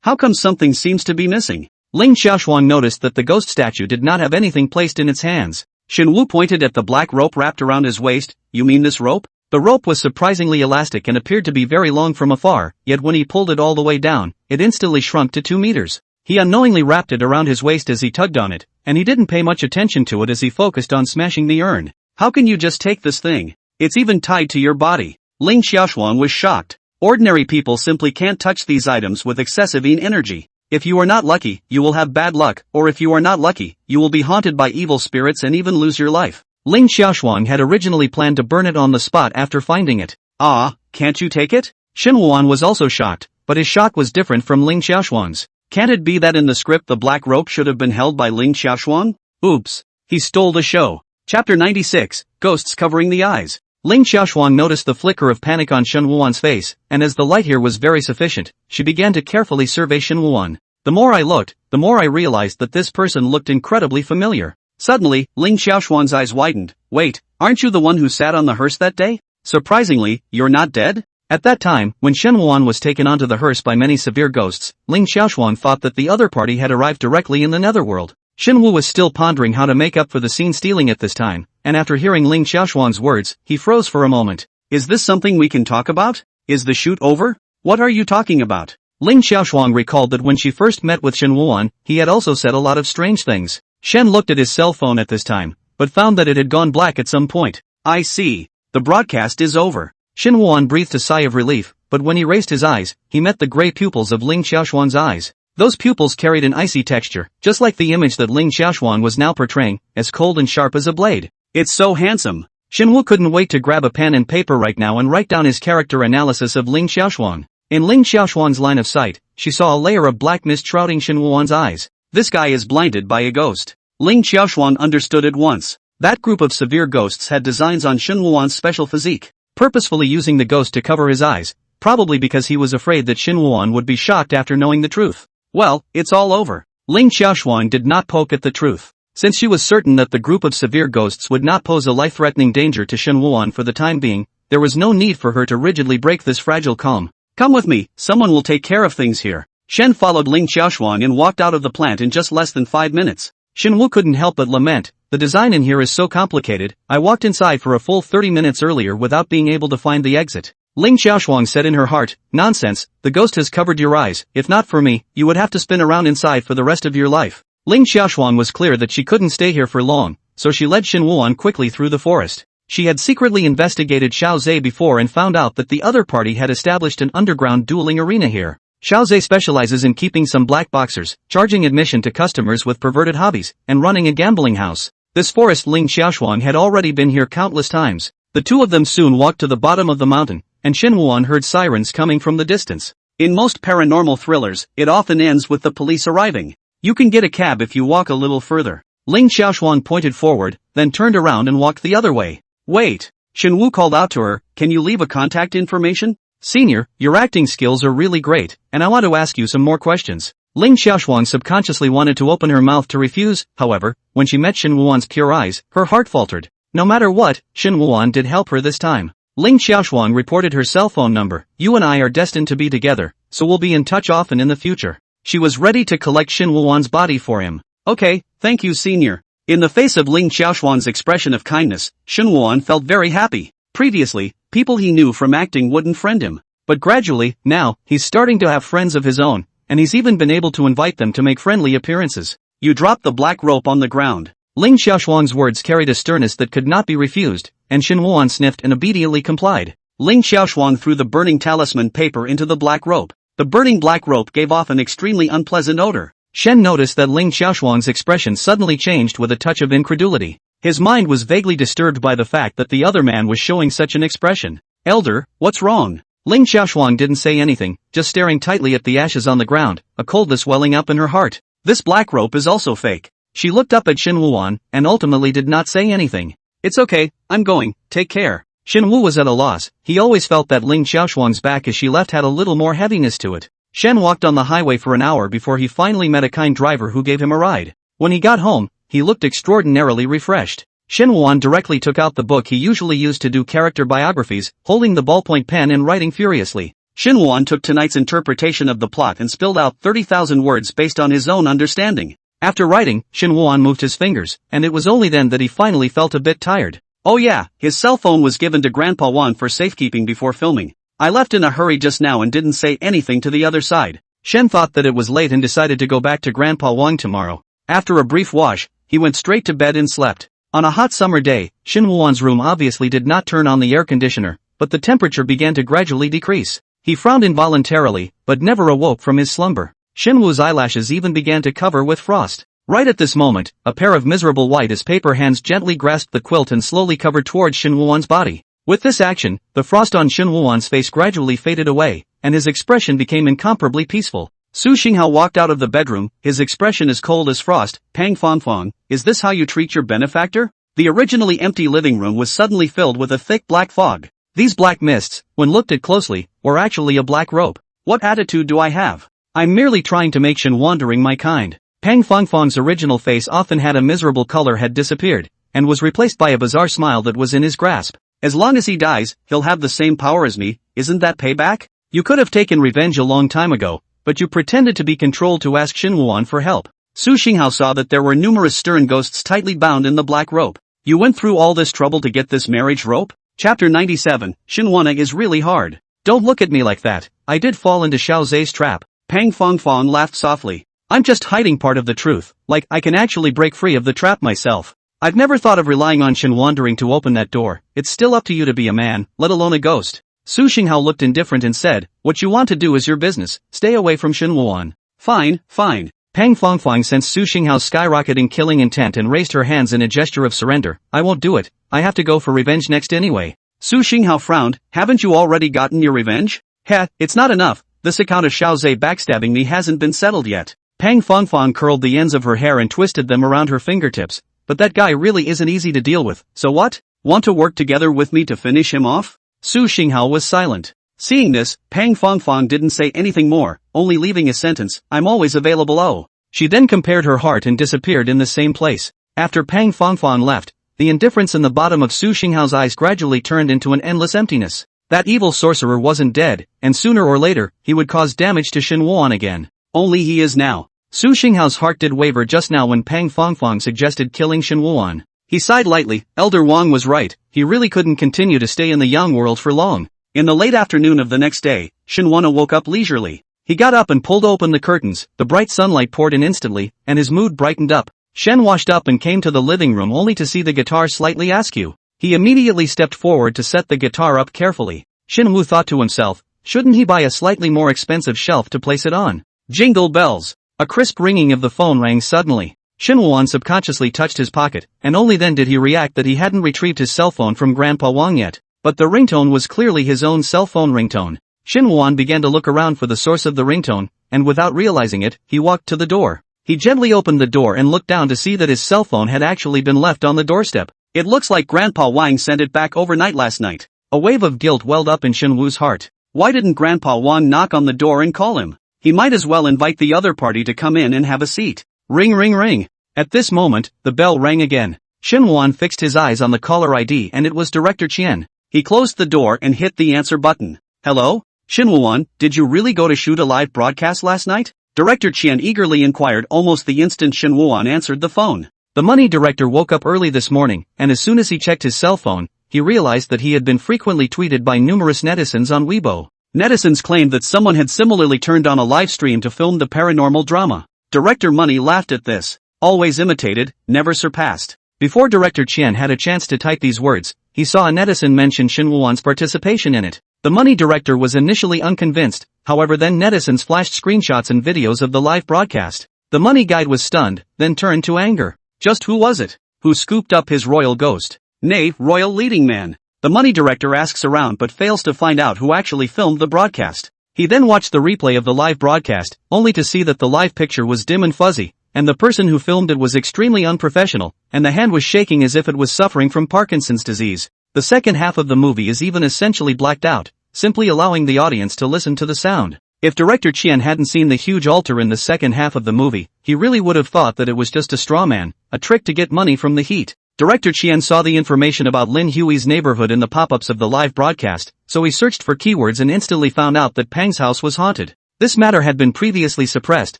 How come something seems to be missing? Ling Xiaoshuang noticed that the ghost statue did not have anything placed in its hands. Shenwu pointed at the black rope wrapped around his waist. You mean this rope? The rope was surprisingly elastic and appeared to be very long from afar, yet when he pulled it all the way down, it instantly shrunk to 2 meters. He unknowingly wrapped it around his waist as he tugged on it, and he didn't pay much attention to it as he focused on smashing the urn. How can you just take this thing? It's even tied to your body. Ling Xiaoshuang was shocked. Ordinary people simply can't touch these items with excessive yin energy. If you are not lucky, you will have bad luck, or if you are not lucky, you will be haunted by evil spirits and even lose your life. Ling Xiaoshuang had originally planned to burn it on the spot after finding it. Can't you take it? Shenhuan was also shocked, but his shock was different from Ling Xiaoshuang's. Can't it be that in the script the black rope should have been held by Ling Xiaoshuang? Oops. He stole the show. Chapter 96, Ghosts Covering the Eyes. Ling Xiaoshuang noticed the flicker of panic on Shenhuan's face, and as the light here was very sufficient, she began to carefully survey Shenhuan. The more I looked, the more I realized that this person looked incredibly familiar. Suddenly, Ling Xiaoshuan's eyes widened. Wait, aren't you the one who sat on the hearse that day? Surprisingly, you're not dead? At that time, when Shen Wuan was taken onto the hearse by many severe ghosts, Ling Xiaoshuan thought that the other party had arrived directly in the netherworld. Shen Wu was still pondering how to make up for the scene stealing at this time, and after hearing Ling Xiaoshuan's words, he froze for a moment. Is this something we can talk about? Is the shoot over? What are you talking about? Ling Xiaoshuan recalled that when she first met with Shen Wuan, he had also said a lot of strange things. Shen looked at his cell phone at this time, but found that it had gone black at some point. I see. The broadcast is over. Shen Wuan breathed a sigh of relief, but when he raised his eyes, he met the gray pupils of Ling Xiaoshuan's eyes. Those pupils carried an icy texture, just like the image that Ling Xiaoshuan was now portraying, as cold and sharp as a blade. It's so handsome. Shen Wu couldn't wait to grab a pen and paper right now and write down his character analysis of Ling Xiaoshuan. In Ling Xiaoshuan's line of sight, she saw a layer of black mist shrouding Shen Wuan's eyes. This guy is blinded by a ghost. Ling Xiaoshuan understood at once. That group of severe ghosts had designs on Shen Wuan's special physique, purposefully using the ghost to cover his eyes, probably because he was afraid that Shen Wuan would be shocked after knowing the truth. Well, it's all over. Ling Xiaoshuan did not poke at the truth. Since she was certain that the group of severe ghosts would not pose a life-threatening danger to Shen Wuan for the time being, there was no need for her to rigidly break this fragile calm. Come with me, someone will take care of things here. Shen followed Ling Xiaoshuan and walked out of the plant in just less than 5 minutes. Shen Wu couldn't help but lament, the design in here is so complicated, I walked inside for a full 30 minutes earlier without being able to find the exit. Ling Xiaoshuan said in her heart, nonsense, the ghost has covered your eyes, if not for me, you would have to spin around inside for the rest of your life. Ling Xiaoshuan was clear that she couldn't stay here for long, so she led Shen Wuan quickly through the forest. She had secretly investigated Xiao Zhe before and found out that the other party had established an underground dueling arena here. Xiao Zhe specializes in keeping some black boxers, charging admission to customers with perverted hobbies, and running a gambling house. This forest Ling Xiaoshuan had already been here countless times. The two of them soon walked to the bottom of the mountain, and Shen Wuan heard sirens coming from the distance. In most paranormal thrillers, it often ends with the police arriving. You can get a cab if you walk a little further. Ling Xiaoshuan pointed forward, then turned around and walked the other way. Wait! Shen Wu called out to her, can you leave a contact information? Senior, your acting skills are really great, and I want to ask you some more questions. Ling Xiaoshuan subconsciously wanted to open her mouth to refuse, however, when she met Shen Wuan's pure eyes, her heart faltered. No matter what, Shen Wuan did help her this time. Ling Xiaoshuan reported her cell phone number, you and I are destined to be together, so we'll be in touch often in the future. She was ready to collect Shen Wuan's body for him. Okay, thank you senior. In the face of Ling Xiaoshuan's expression of kindness, Shen Wuan felt very happy. Previously, people he knew from acting wouldn't friend him. But gradually, now, he's starting to have friends of his own, and he's even been able to invite them to make friendly appearances. You dropped the black rope on the ground. Ling Xiaoshuan's words carried a sternness that could not be refused, and Shen Wuan sniffed and obediently complied. Ling Xiaoshuan threw the burning talisman paper into the black rope. The burning black rope gave off an extremely unpleasant odor. Shen noticed that Ling Xiaoshuan's expression suddenly changed with a touch of incredulity. His mind was vaguely disturbed by the fact that the other man was showing such an expression. Elder, what's wrong? Ling Xiaoshuan didn't say anything, just staring tightly at the ashes on the ground, a coldness welling up in her heart. This black rope is also fake. She looked up at Shen Wuan, and ultimately did not say anything. It's okay, I'm going, take care. Shen Wu was at a loss, he always felt that Ling Xiaoshuan's back as she left had a little more heaviness to it. Shen walked on the highway for an hour before he finally met a kind driver who gave him a ride. When he got home, he looked extraordinarily refreshed. Shen Wuan directly took out the book he usually used to do character biographies, holding the ballpoint pen and writing furiously. Shen Wuan took tonight's interpretation of the plot and spilled out 30,000 words based on his own understanding. After writing, Shen Wuan moved his fingers, and it was only then that he finally felt a bit tired. Oh yeah, his cell phone was given to Grandpa Wan for safekeeping before filming. I left in a hurry just now and didn't say anything to the other side. Shen thought that it was late and decided to go back to Grandpa Wang tomorrow. After a brief wash, he went straight to bed and slept. On a hot summer day, Shen Wuan's room obviously did not turn on the air conditioner, but the temperature began to gradually decrease. He frowned involuntarily, but never awoke from his slumber. Shen Wu's eyelashes even began to cover with frost. Right at this moment, a pair of miserable white-as-paper hands gently grasped the quilt and slowly covered towards Shen Wuan's body. With this action, the frost on Shen Wuan's face gradually faded away, and his expression became incomparably peaceful. Su Xinghao walked out of the bedroom, his expression as cold as frost. Pang Fangfang, is this how you treat your benefactor? The originally empty living room was suddenly filled with a thick black fog. These black mists, when looked at closely, were actually a black rope. What attitude do I have? I'm merely trying to make Shen Wuan my kind. Pang Fangfang's original face often had a miserable color had disappeared, and was replaced by a bizarre smile that was in his grasp. As long as he dies, he'll have the same power as me, isn't that payback? You could have taken revenge a long time ago, but you pretended to be controlled to ask Shinwon for help. Su Xinghao saw that there were numerous stern ghosts tightly bound in the black rope. You went through all this trouble to get this marriage rope? Chapter 97, Shinwana is really hard. Don't look at me like that, I did fall into Xiao Zhe's trap. Pang Fangfang laughed softly. I'm just hiding part of the truth, like I can actually break free of the trap myself. I've never thought of relying on Shin wandering to open that door, it's still up to you to be a man, let alone a ghost. Su Xinghao looked indifferent and said, what you want to do is your business, stay away from Shin Wuan. Fine, fine. Pang Fangfang sensed Su Xinghao's skyrocketing killing intent and raised her hands in a gesture of surrender. I won't do it, I have to go for revenge next anyway. Su Xinghao frowned, haven't you already gotten your revenge? Heh, it's not enough, this account of Xiao Zhe backstabbing me hasn't been settled yet. Pang Fangfang curled the ends of her hair and twisted them around her fingertips. But that guy really isn't easy to deal with, so what? Want to work together with me to finish him off? Su Xinghao was silent. Seeing this, Pang Fangfang didn't say anything more, only leaving a sentence, I'm always available. Oh. She then compared her heart and disappeared in the same place. After Pang Fangfang left, the indifference in the bottom of Su Xinghao's eyes gradually turned into an endless emptiness. That evil sorcerer wasn't dead, and sooner or later, he would cause damage to Shin Wuan again. Only he is now. Su Xinghao's heart did waver just now when Pang Fangfang suggested killing Shin Wuan. He sighed lightly, Elder Wang was right, he really couldn't continue to stay in the Yang world for long. In the late afternoon of the next day, Shin Wuan woke up leisurely. He got up and pulled open the curtains, the bright sunlight poured in instantly, and his mood brightened up. Shen washed up and came to the living room only to see the guitar slightly askew. He immediately stepped forward to set the guitar up carefully. Shin Wu thought to himself, shouldn't he buy a slightly more expensive shelf to place it on? Jingle bells! A crisp ringing of the phone rang suddenly. Shin Wuan subconsciously touched his pocket, and only then did he react that he hadn't retrieved his cell phone from Grandpa Wang yet. But the ringtone was clearly his own cell phone ringtone. Shin Wuan began to look around for the source of the ringtone, and without realizing it, he walked to the door. He gently opened the door and looked down to see that his cell phone had actually been left on the doorstep. It looks like Grandpa Wang sent it back overnight last night. A wave of guilt welled up in Shin Wu's heart. Why didn't Grandpa Wang knock on the door and call him? He might as well invite the other party to come in and have a seat. Ring ring ring. At this moment, the bell rang again. Shin Wuan fixed his eyes on the caller ID and it was Director Qian. He closed the door and hit the answer button. Hello? Shin Wuan, did you really go to shoot a live broadcast last night? Director Qian eagerly inquired almost the instant Shin Wuan answered the phone. The money director woke up early this morning, and as soon as he checked his cell phone, he realized that he had been frequently tweeted by numerous netizens on Weibo. Netizens claimed that someone had similarly turned on a live stream to film the paranormal drama. Director Money laughed at this. Always imitated, never surpassed. Before Director Qian had a chance to type these words, he saw a netizen mention Shin Wuan's participation in it. The money director was initially unconvinced, however then netizens flashed screenshots and videos of the live broadcast. The money guide was stunned, then turned to anger. Just who was it? Who scooped up his royal ghost? Nay, royal leading man. The money director asks around but fails to find out who actually filmed the broadcast. He then watched the replay of the live broadcast, only to see that the live picture was dim and fuzzy, and the person who filmed it was extremely unprofessional, and the hand was shaking as if it was suffering from Parkinson's disease. The second half of the movie is even essentially blacked out, simply allowing the audience to listen to the sound. If Director Qian hadn't seen the huge altar in the second half of the movie, he really would have thought that it was just a straw man, a trick to get money from the heat. Director Qian saw the information about Lin Hui's neighborhood in the pop-ups of the live broadcast, so he searched for keywords and instantly found out that Pang's house was haunted. This matter had been previously suppressed,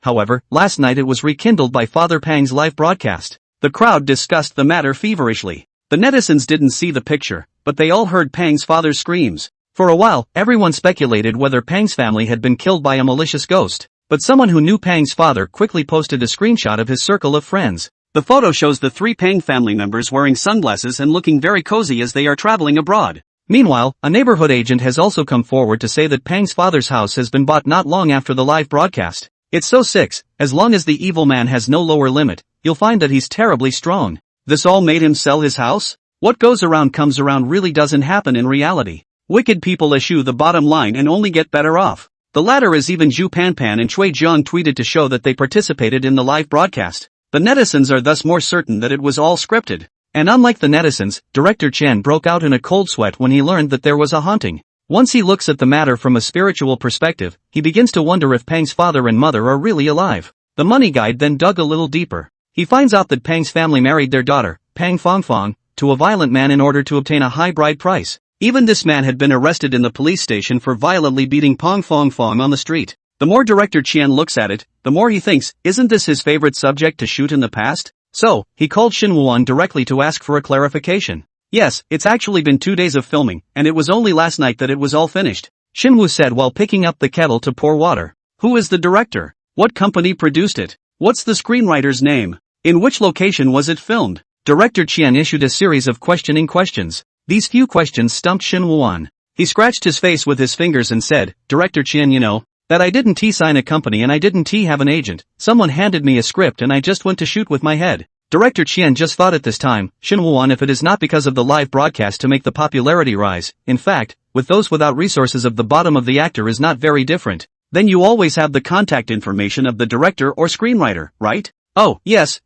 however, last night it was rekindled by Father Pang's live broadcast. The crowd discussed the matter feverishly. The netizens didn't see the picture, but they all heard Pang's father's screams. For a while, everyone speculated whether Pang's family had been killed by a malicious ghost, but someone who knew Pang's father quickly posted a screenshot of his circle of friends. The photo shows the three Pang family members wearing sunglasses and looking very cozy as they are traveling abroad. Meanwhile, a neighborhood agent has also come forward to say that Pang's father's house has been bought not long after the live broadcast. It's so sick, as long as the evil man has no lower limit, you'll find that he's terribly strong. This all made him sell his house? What goes around comes around really doesn't happen in reality. Wicked people eschew the bottom line and only get better off. The latter is even Zhu Panpan and Cui Jiang tweeted to show that they participated in the live broadcast. The netizens are thus more certain that it was all scripted. And unlike the netizens, Director Chen broke out in a cold sweat when he learned that there was a haunting. Once he looks at the matter from a spiritual perspective, he begins to wonder if Pang's father and mother are really alive. The money guide then dug a little deeper. He finds out that Pang's family married their daughter, Pang Fongfong, to a violent man in order to obtain a high bride price. Even this man had been arrested in the police station for violently beating Pang Fongfong on the street. The more Director Qian looks at it, the more he thinks, isn't this his favorite subject to shoot in the past? So, he called Shin Woo-won directly to ask for a clarification. Yes, it's actually been 2 days of filming, and it was only last night that it was all finished, Shin Woo said while picking up the kettle to pour water. Who is the director? What company produced it? What's the screenwriter's name? In which location was it filmed? Director Qian issued a series of questioning questions. These few questions stumped Shin Woo-won. He scratched his face with his fingers and said, Director Qian, you know, that I didn't sign a company and I didn't have an agent. Someone handed me a script and I just went to shoot with my head. Director Qian just thought at this time, Shin Woo-won, if it is not because of the live broadcast to make the popularity rise, in fact, with those without resources of the bottom of the actor is not very different. Then you always have the contact information of the director or screenwriter, right? Oh, yes,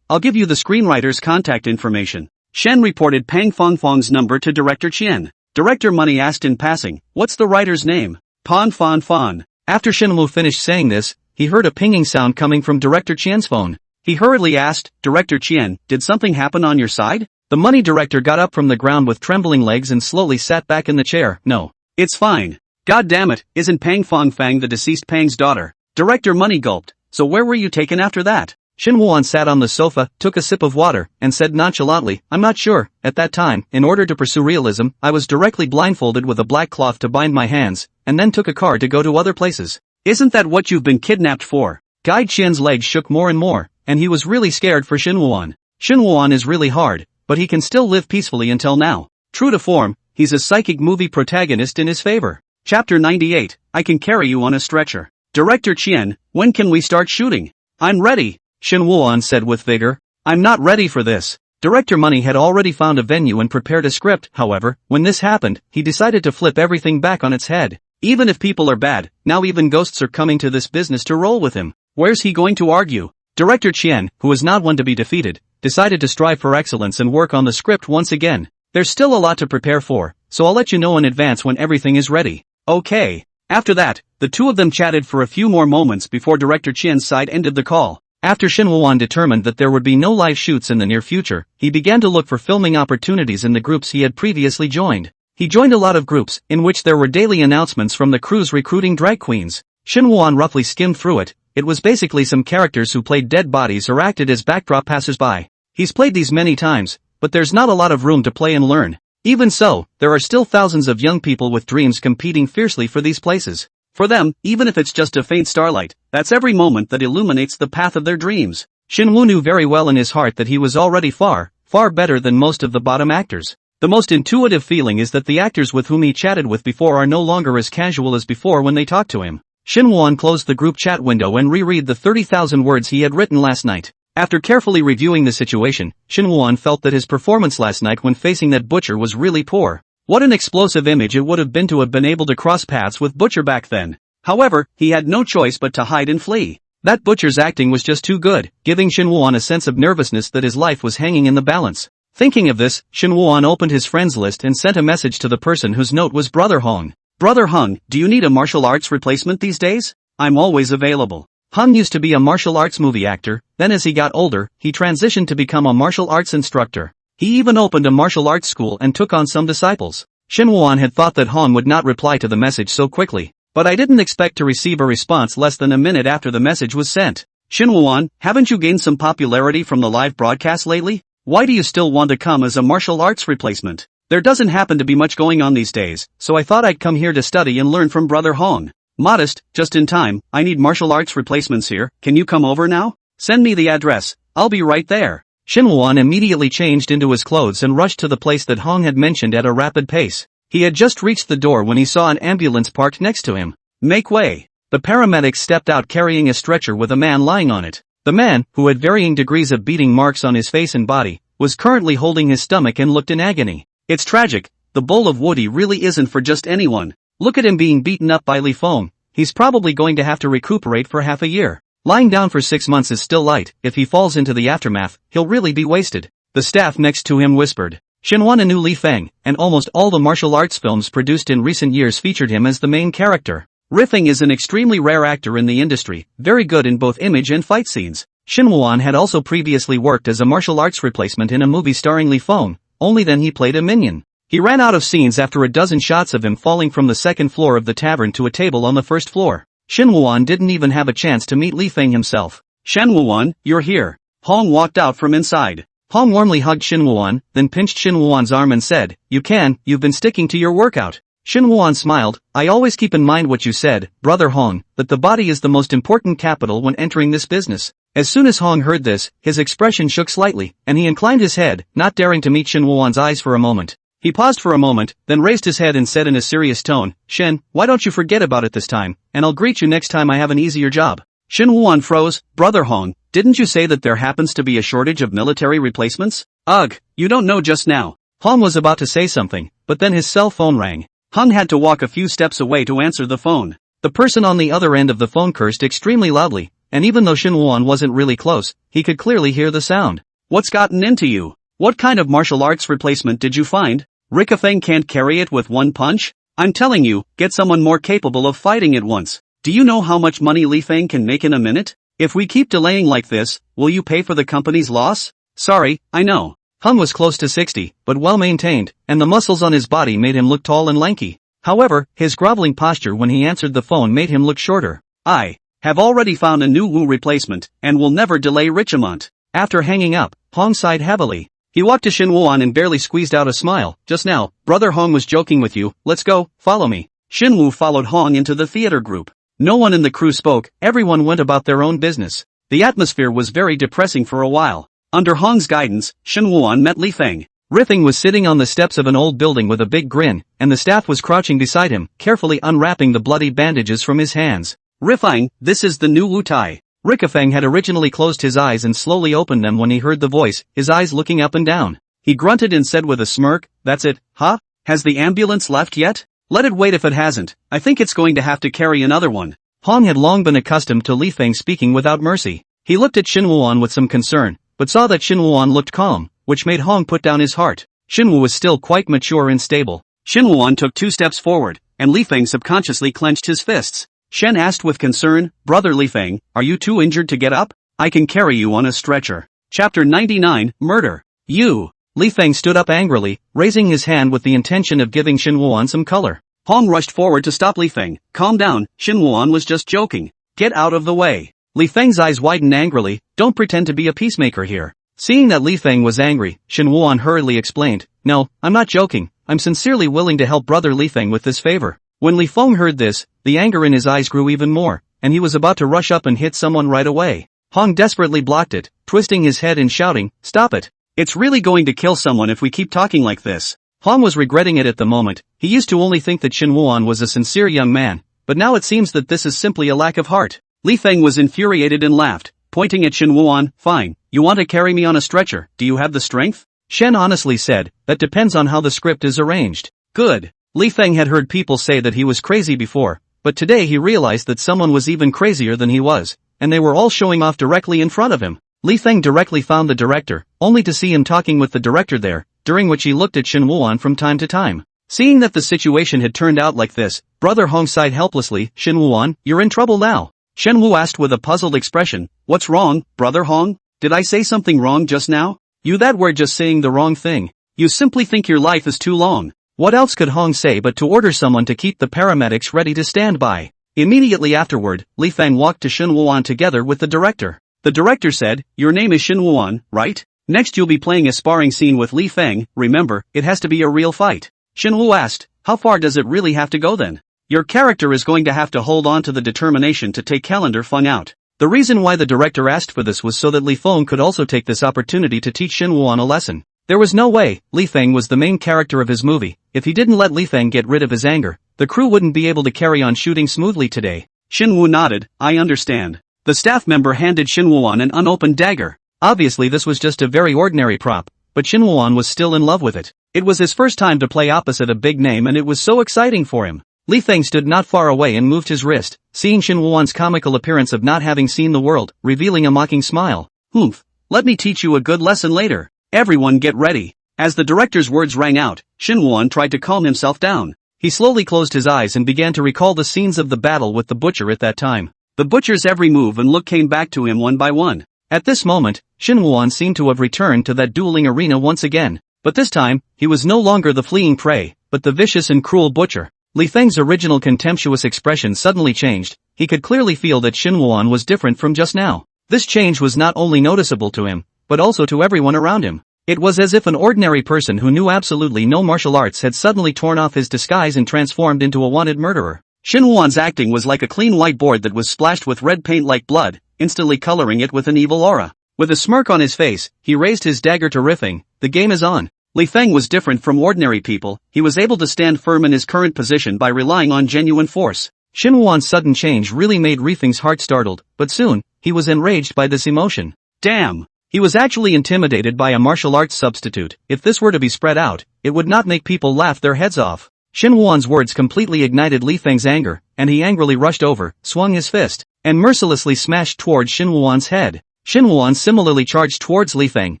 I'll give you the screenwriter's contact information. Shen reported Pang Fongfong's number to Director Qian. Director Money asked in passing, what's the writer's name? Pan Fan Fan. After Shin Woo finished saying this, he heard a pinging sound coming from Director Qian's phone. He hurriedly asked, Director Qian, did something happen on your side? The money director got up from the ground with trembling legs and slowly sat back in the chair. No. It's fine. God damn it, isn't Pang Fongfang the deceased Pang's daughter? Director Money gulped. So where were you taken after that? Shin Woo-won sat on the sofa, took a sip of water, and said nonchalantly, I'm not sure. At that time, in order to pursue realism, I was directly blindfolded with a black cloth to bind my hands, and then took a car to go to other places. Isn't that what you've been kidnapped for? Guide Qian's legs shook more and more, and he was really scared for Shin Woo-won. Shin Woo-won is really hard, but he can still live peacefully until now. True to form, he's a psychic movie protagonist in his favor. Chapter 98, I can carry you on a stretcher. Director Qian, when can we start shooting? I'm ready, Shin Woo-won said with vigor. I'm not ready for this. Director Money had already found a venue and prepared a script. However, when this happened, he decided to flip everything back on its head. Even if people are bad, now even ghosts are coming to this business to roll with him. Where's he going to argue? Director Qian, who was not one to be defeated, decided to strive for excellence and work on the script once again. There's still a lot to prepare for, so I'll let you know in advance when everything is ready. Okay. After that, the two of them chatted for a few more moments before Director Qian's side ended the call. After Shin Woo-won determined that there would be no live shoots in the near future, he began to look for filming opportunities in the groups he had previously joined. He joined a lot of groups, in which there were daily announcements from the crews recruiting drag queens. Shin Woo-won roughly skimmed through it. It was basically some characters who played dead bodies or acted as backdrop passers-by. He's played these many times, but there's not a lot of room to play and learn. Even so, there are still thousands of young people with dreams competing fiercely for these places. For them, even if it's just a faint starlight, that's every moment that illuminates the path of their dreams. Shin Woo knew very well in his heart that he was already far better than most of the bottom actors. The most intuitive feeling is that the actors with whom he chatted with before are no longer as casual as before when they talk to him. Shin Woo-won closed the group chat window and reread the 30,000 words he had written last night. After carefully reviewing the situation, Shin Woo-won felt that his performance last night when facing that butcher was really poor. What an explosive image it would have been to have been able to cross paths with Butcher back then. However, he had no choice but to hide and flee. That Butcher's acting was just too good, giving Shin Woo-won a sense of nervousness that his life was hanging in the balance. Thinking of this, Shin Woo-won opened his friends list and sent a message to the person whose note was Brother Hong. Brother Hong, do you need a martial arts replacement these days? I'm always available. Hong used to be a martial arts movie actor, then as he got older, he transitioned to become a martial arts instructor. He even opened a martial arts school and took on some disciples. Shin Woo-won had thought that Hong would not reply to the message so quickly, but I didn't expect to receive a response less than a minute after the message was sent. Shin Woo-won, haven't you gained some popularity from the live broadcast lately? Why do you still want to come as a martial arts replacement? There doesn't happen to be much going on these days, so I thought I'd come here to study and learn from Brother Hong. Modest, just in time, I need martial arts replacements here, can you come over now? Send me the address, I'll be right there. Shin Woo-won immediately changed into his clothes and rushed to the place that Hong had mentioned at a rapid pace. He had just reached the door when he saw an ambulance parked next to him. Make way. The paramedics stepped out carrying a stretcher with a man lying on it. The man, who had varying degrees of beating marks on his face and body, was currently holding his stomach and looked in agony. It's tragic, the bowl of Woody really isn't for just anyone. Look at him being beaten up by Li Feng. He's probably going to have to recuperate for half a year. Lying down for 6 months is still light, if he falls into the aftermath, he'll really be wasted. The staff next to him whispered. Shinwan knew Li Feng, and almost all the martial arts films produced in recent years featured him as the main character. Rifeng is an extremely rare actor in the industry, very good in both image and fight scenes. Shin Woo-won had also previously worked as a martial arts replacement in a movie starring Lee Feng, only then he played a minion. He ran out of scenes after a dozen shots of him falling from the second floor of the tavern to a table on the first floor. Shin Woo-won didn't even have a chance to meet Lee Feng himself. Shin Woo-won, you're here. Hong walked out from inside. Hong warmly hugged Shin Woo-won, then pinched Shin Woo-won's arm and said, you've been sticking to your workout. Shin Woo-won smiled, I always keep in mind what you said, brother Hong, that the body is the most important capital when entering this business. As soon as Hong heard this, his expression shook slightly, and he inclined his head, not daring to meet Shin Woo-won's eyes for a moment. He paused for a moment, then raised his head and said in a serious tone, Shin, why don't you forget about it this time, and I'll greet you next time I have an easier job. Shin Woo-won froze, brother Hong, didn't you say that there happens to be a shortage of military replacements? Ugh, you don't know just now. Hong was about to say something, but then his cell phone rang. Hong had to walk a few steps away to answer the phone. The person on the other end of the phone cursed extremely loudly, and even though Shin Woo-won wasn't really close, he could clearly hear the sound. What's gotten into you? What kind of martial arts replacement did you find? Rikafeng can't carry it with one punch? I'm telling you, get someone more capable of fighting at once. Do you know how much money Li Feng can make in a minute? If we keep delaying like this, will you pay for the company's loss? Sorry, I know. Hung was close to 60, but well maintained, and the muscles on his body made him look tall and lanky. However, his groveling posture when he answered the phone made him look shorter. I have already found a new Wu replacement, and will never delay Richemont. After hanging up, Hong sighed heavily. He walked to Shin Woo-won and barely squeezed out a smile. Just now, brother Hong was joking with you, let's go, follow me. Shin Woo followed Hong into the theater group. No one in the crew spoke, everyone went about their own business. The atmosphere was very depressing for a while. Under Hong's guidance, Shin Woo-won met Li Feng. Rifeng was sitting on the steps of an old building with a big grin, and the staff was crouching beside him, carefully unwrapping the bloody bandages from his hands. Rifeng, this is the new Wu Tai. Rikafeng had originally closed his eyes and slowly opened them when he heard the voice, his eyes looking up and down. He grunted and said with a smirk, that's it, huh? Has the ambulance left yet? Let it wait if it hasn't, I think it's going to have to carry another one. Hong had long been accustomed to Li Feng speaking without mercy. He looked at Shin Woo-won with some concern, but saw that Shin Woo-won looked calm, which made Hong put down his heart. Shin Woo was still quite mature and stable. Shin Woo-won took 2 steps forward, and Li Feng subconsciously clenched his fists. Shen asked with concern, brother Li Feng, are you too injured to get up? I can carry you on a stretcher. Chapter 99, Murder. You. Li Feng stood up angrily, raising his hand with the intention of giving Shin Woo-won some color. Hong rushed forward to stop Li Feng. Calm down, Shin Woo-won was just joking. Get out of the way. Li Feng's eyes widened angrily, don't pretend to be a peacemaker here. Seeing that Li Feng was angry, Shin Woo-won hurriedly explained, no, I'm not joking, I'm sincerely willing to help brother Li Feng with this favor. When Li Feng heard this, the anger in his eyes grew even more, and he was about to rush up and hit someone right away. Hong desperately blocked it, twisting his head and shouting, stop it. It's really going to kill someone if we keep talking like this. Hong was regretting it at the moment. He used to only think that Shin Woo-won was a sincere young man, but now it seems that this is simply a lack of heart. Li Feng was infuriated and laughed, pointing at Shin Woo-won, fine, you want to carry me on a stretcher, do you have the strength? Shen honestly said, that depends on how the script is arranged. Good. Li Feng had heard people say that he was crazy before, but today he realized that someone was even crazier than he was, and they were all showing off directly in front of him. Li Feng directly found the director, only to see him talking with the director there, during which he looked at Shin Woo-won from time to time. Seeing that the situation had turned out like this, brother Hong sighed helplessly, Shin Woo-won, you're in trouble now. Shen Woo asked with a puzzled expression, what's wrong, brother Hong? Did I say something wrong just now? You that were just saying the wrong thing. You simply think your life is too long. What else could Hong say but to order someone to keep the paramedics ready to stand by? Immediately afterward, Li Feng walked to Shin Woo-won together with the director. The director said, your name is Shin Woo-won, right? Next you'll be playing a sparring scene with Li Feng, remember, it has to be a real fight. Shin Woo asked, how far does it really have to go then? Your character is going to have to hold on to the determination to take Calendar Feng out. The reason why the director asked for this was so that Li Feng could also take this opportunity to teach Shin Woo-won a lesson. There was no way, Li Feng was the main character of his movie, if he didn't let Li Feng get rid of his anger, the crew wouldn't be able to carry on shooting smoothly today. Shin Woo nodded, I understand. The staff member handed Shin Woo-won an unopened dagger. Obviously this was just a very ordinary prop, but Shin Woo-won was still in love with it. It was his first time to play opposite a big name and it was so exciting for him. Li Feng stood not far away and moved his wrist, seeing Shin Woo-won's comical appearance of not having seen the world, revealing a mocking smile. Humph. Let me teach you a good lesson later. Everyone get ready. As the director's words rang out, Shin Woo-won tried to calm himself down. He slowly closed his eyes and began to recall the scenes of the battle with the butcher at that time. The butcher's every move and look came back to him one by one. At this moment, Shin Woo-won seemed to have returned to that dueling arena once again. But this time, he was no longer the fleeing prey, but the vicious and cruel butcher. Li Feng's original contemptuous expression suddenly changed. He could clearly feel that Shin Woo-won was different from just now. This change was not only noticeable to him, but also to everyone around him. It was as if an ordinary person who knew absolutely no martial arts had suddenly torn off his disguise and transformed into a wanted murderer. Shin Woo-won's acting was like a clean white board that was splashed with red paint like blood, instantly coloring it with an evil aura. With a smirk on his face, he raised his dagger to Rifeng. The game is on. Li Feng was different from ordinary people. He was able to stand firm in his current position by relying on genuine force. Shin Woo-won's sudden change really made Rifeng's heart startled, but soon, he was enraged by this emotion. Damn! He was actually intimidated by a martial arts substitute. If this were to be spread out, it would not make people laugh their heads off. Shin Woo-won's words completely ignited Li Feng's anger, and he angrily rushed over, swung his fist, and mercilessly smashed towards Shin Woo-won's head. Shin Woo-won similarly charged towards Li Feng,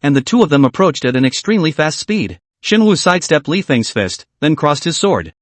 and the two of them approached at an extremely fast speed. Shin Woo sidestepped Li Feng's fist, then crossed his sword.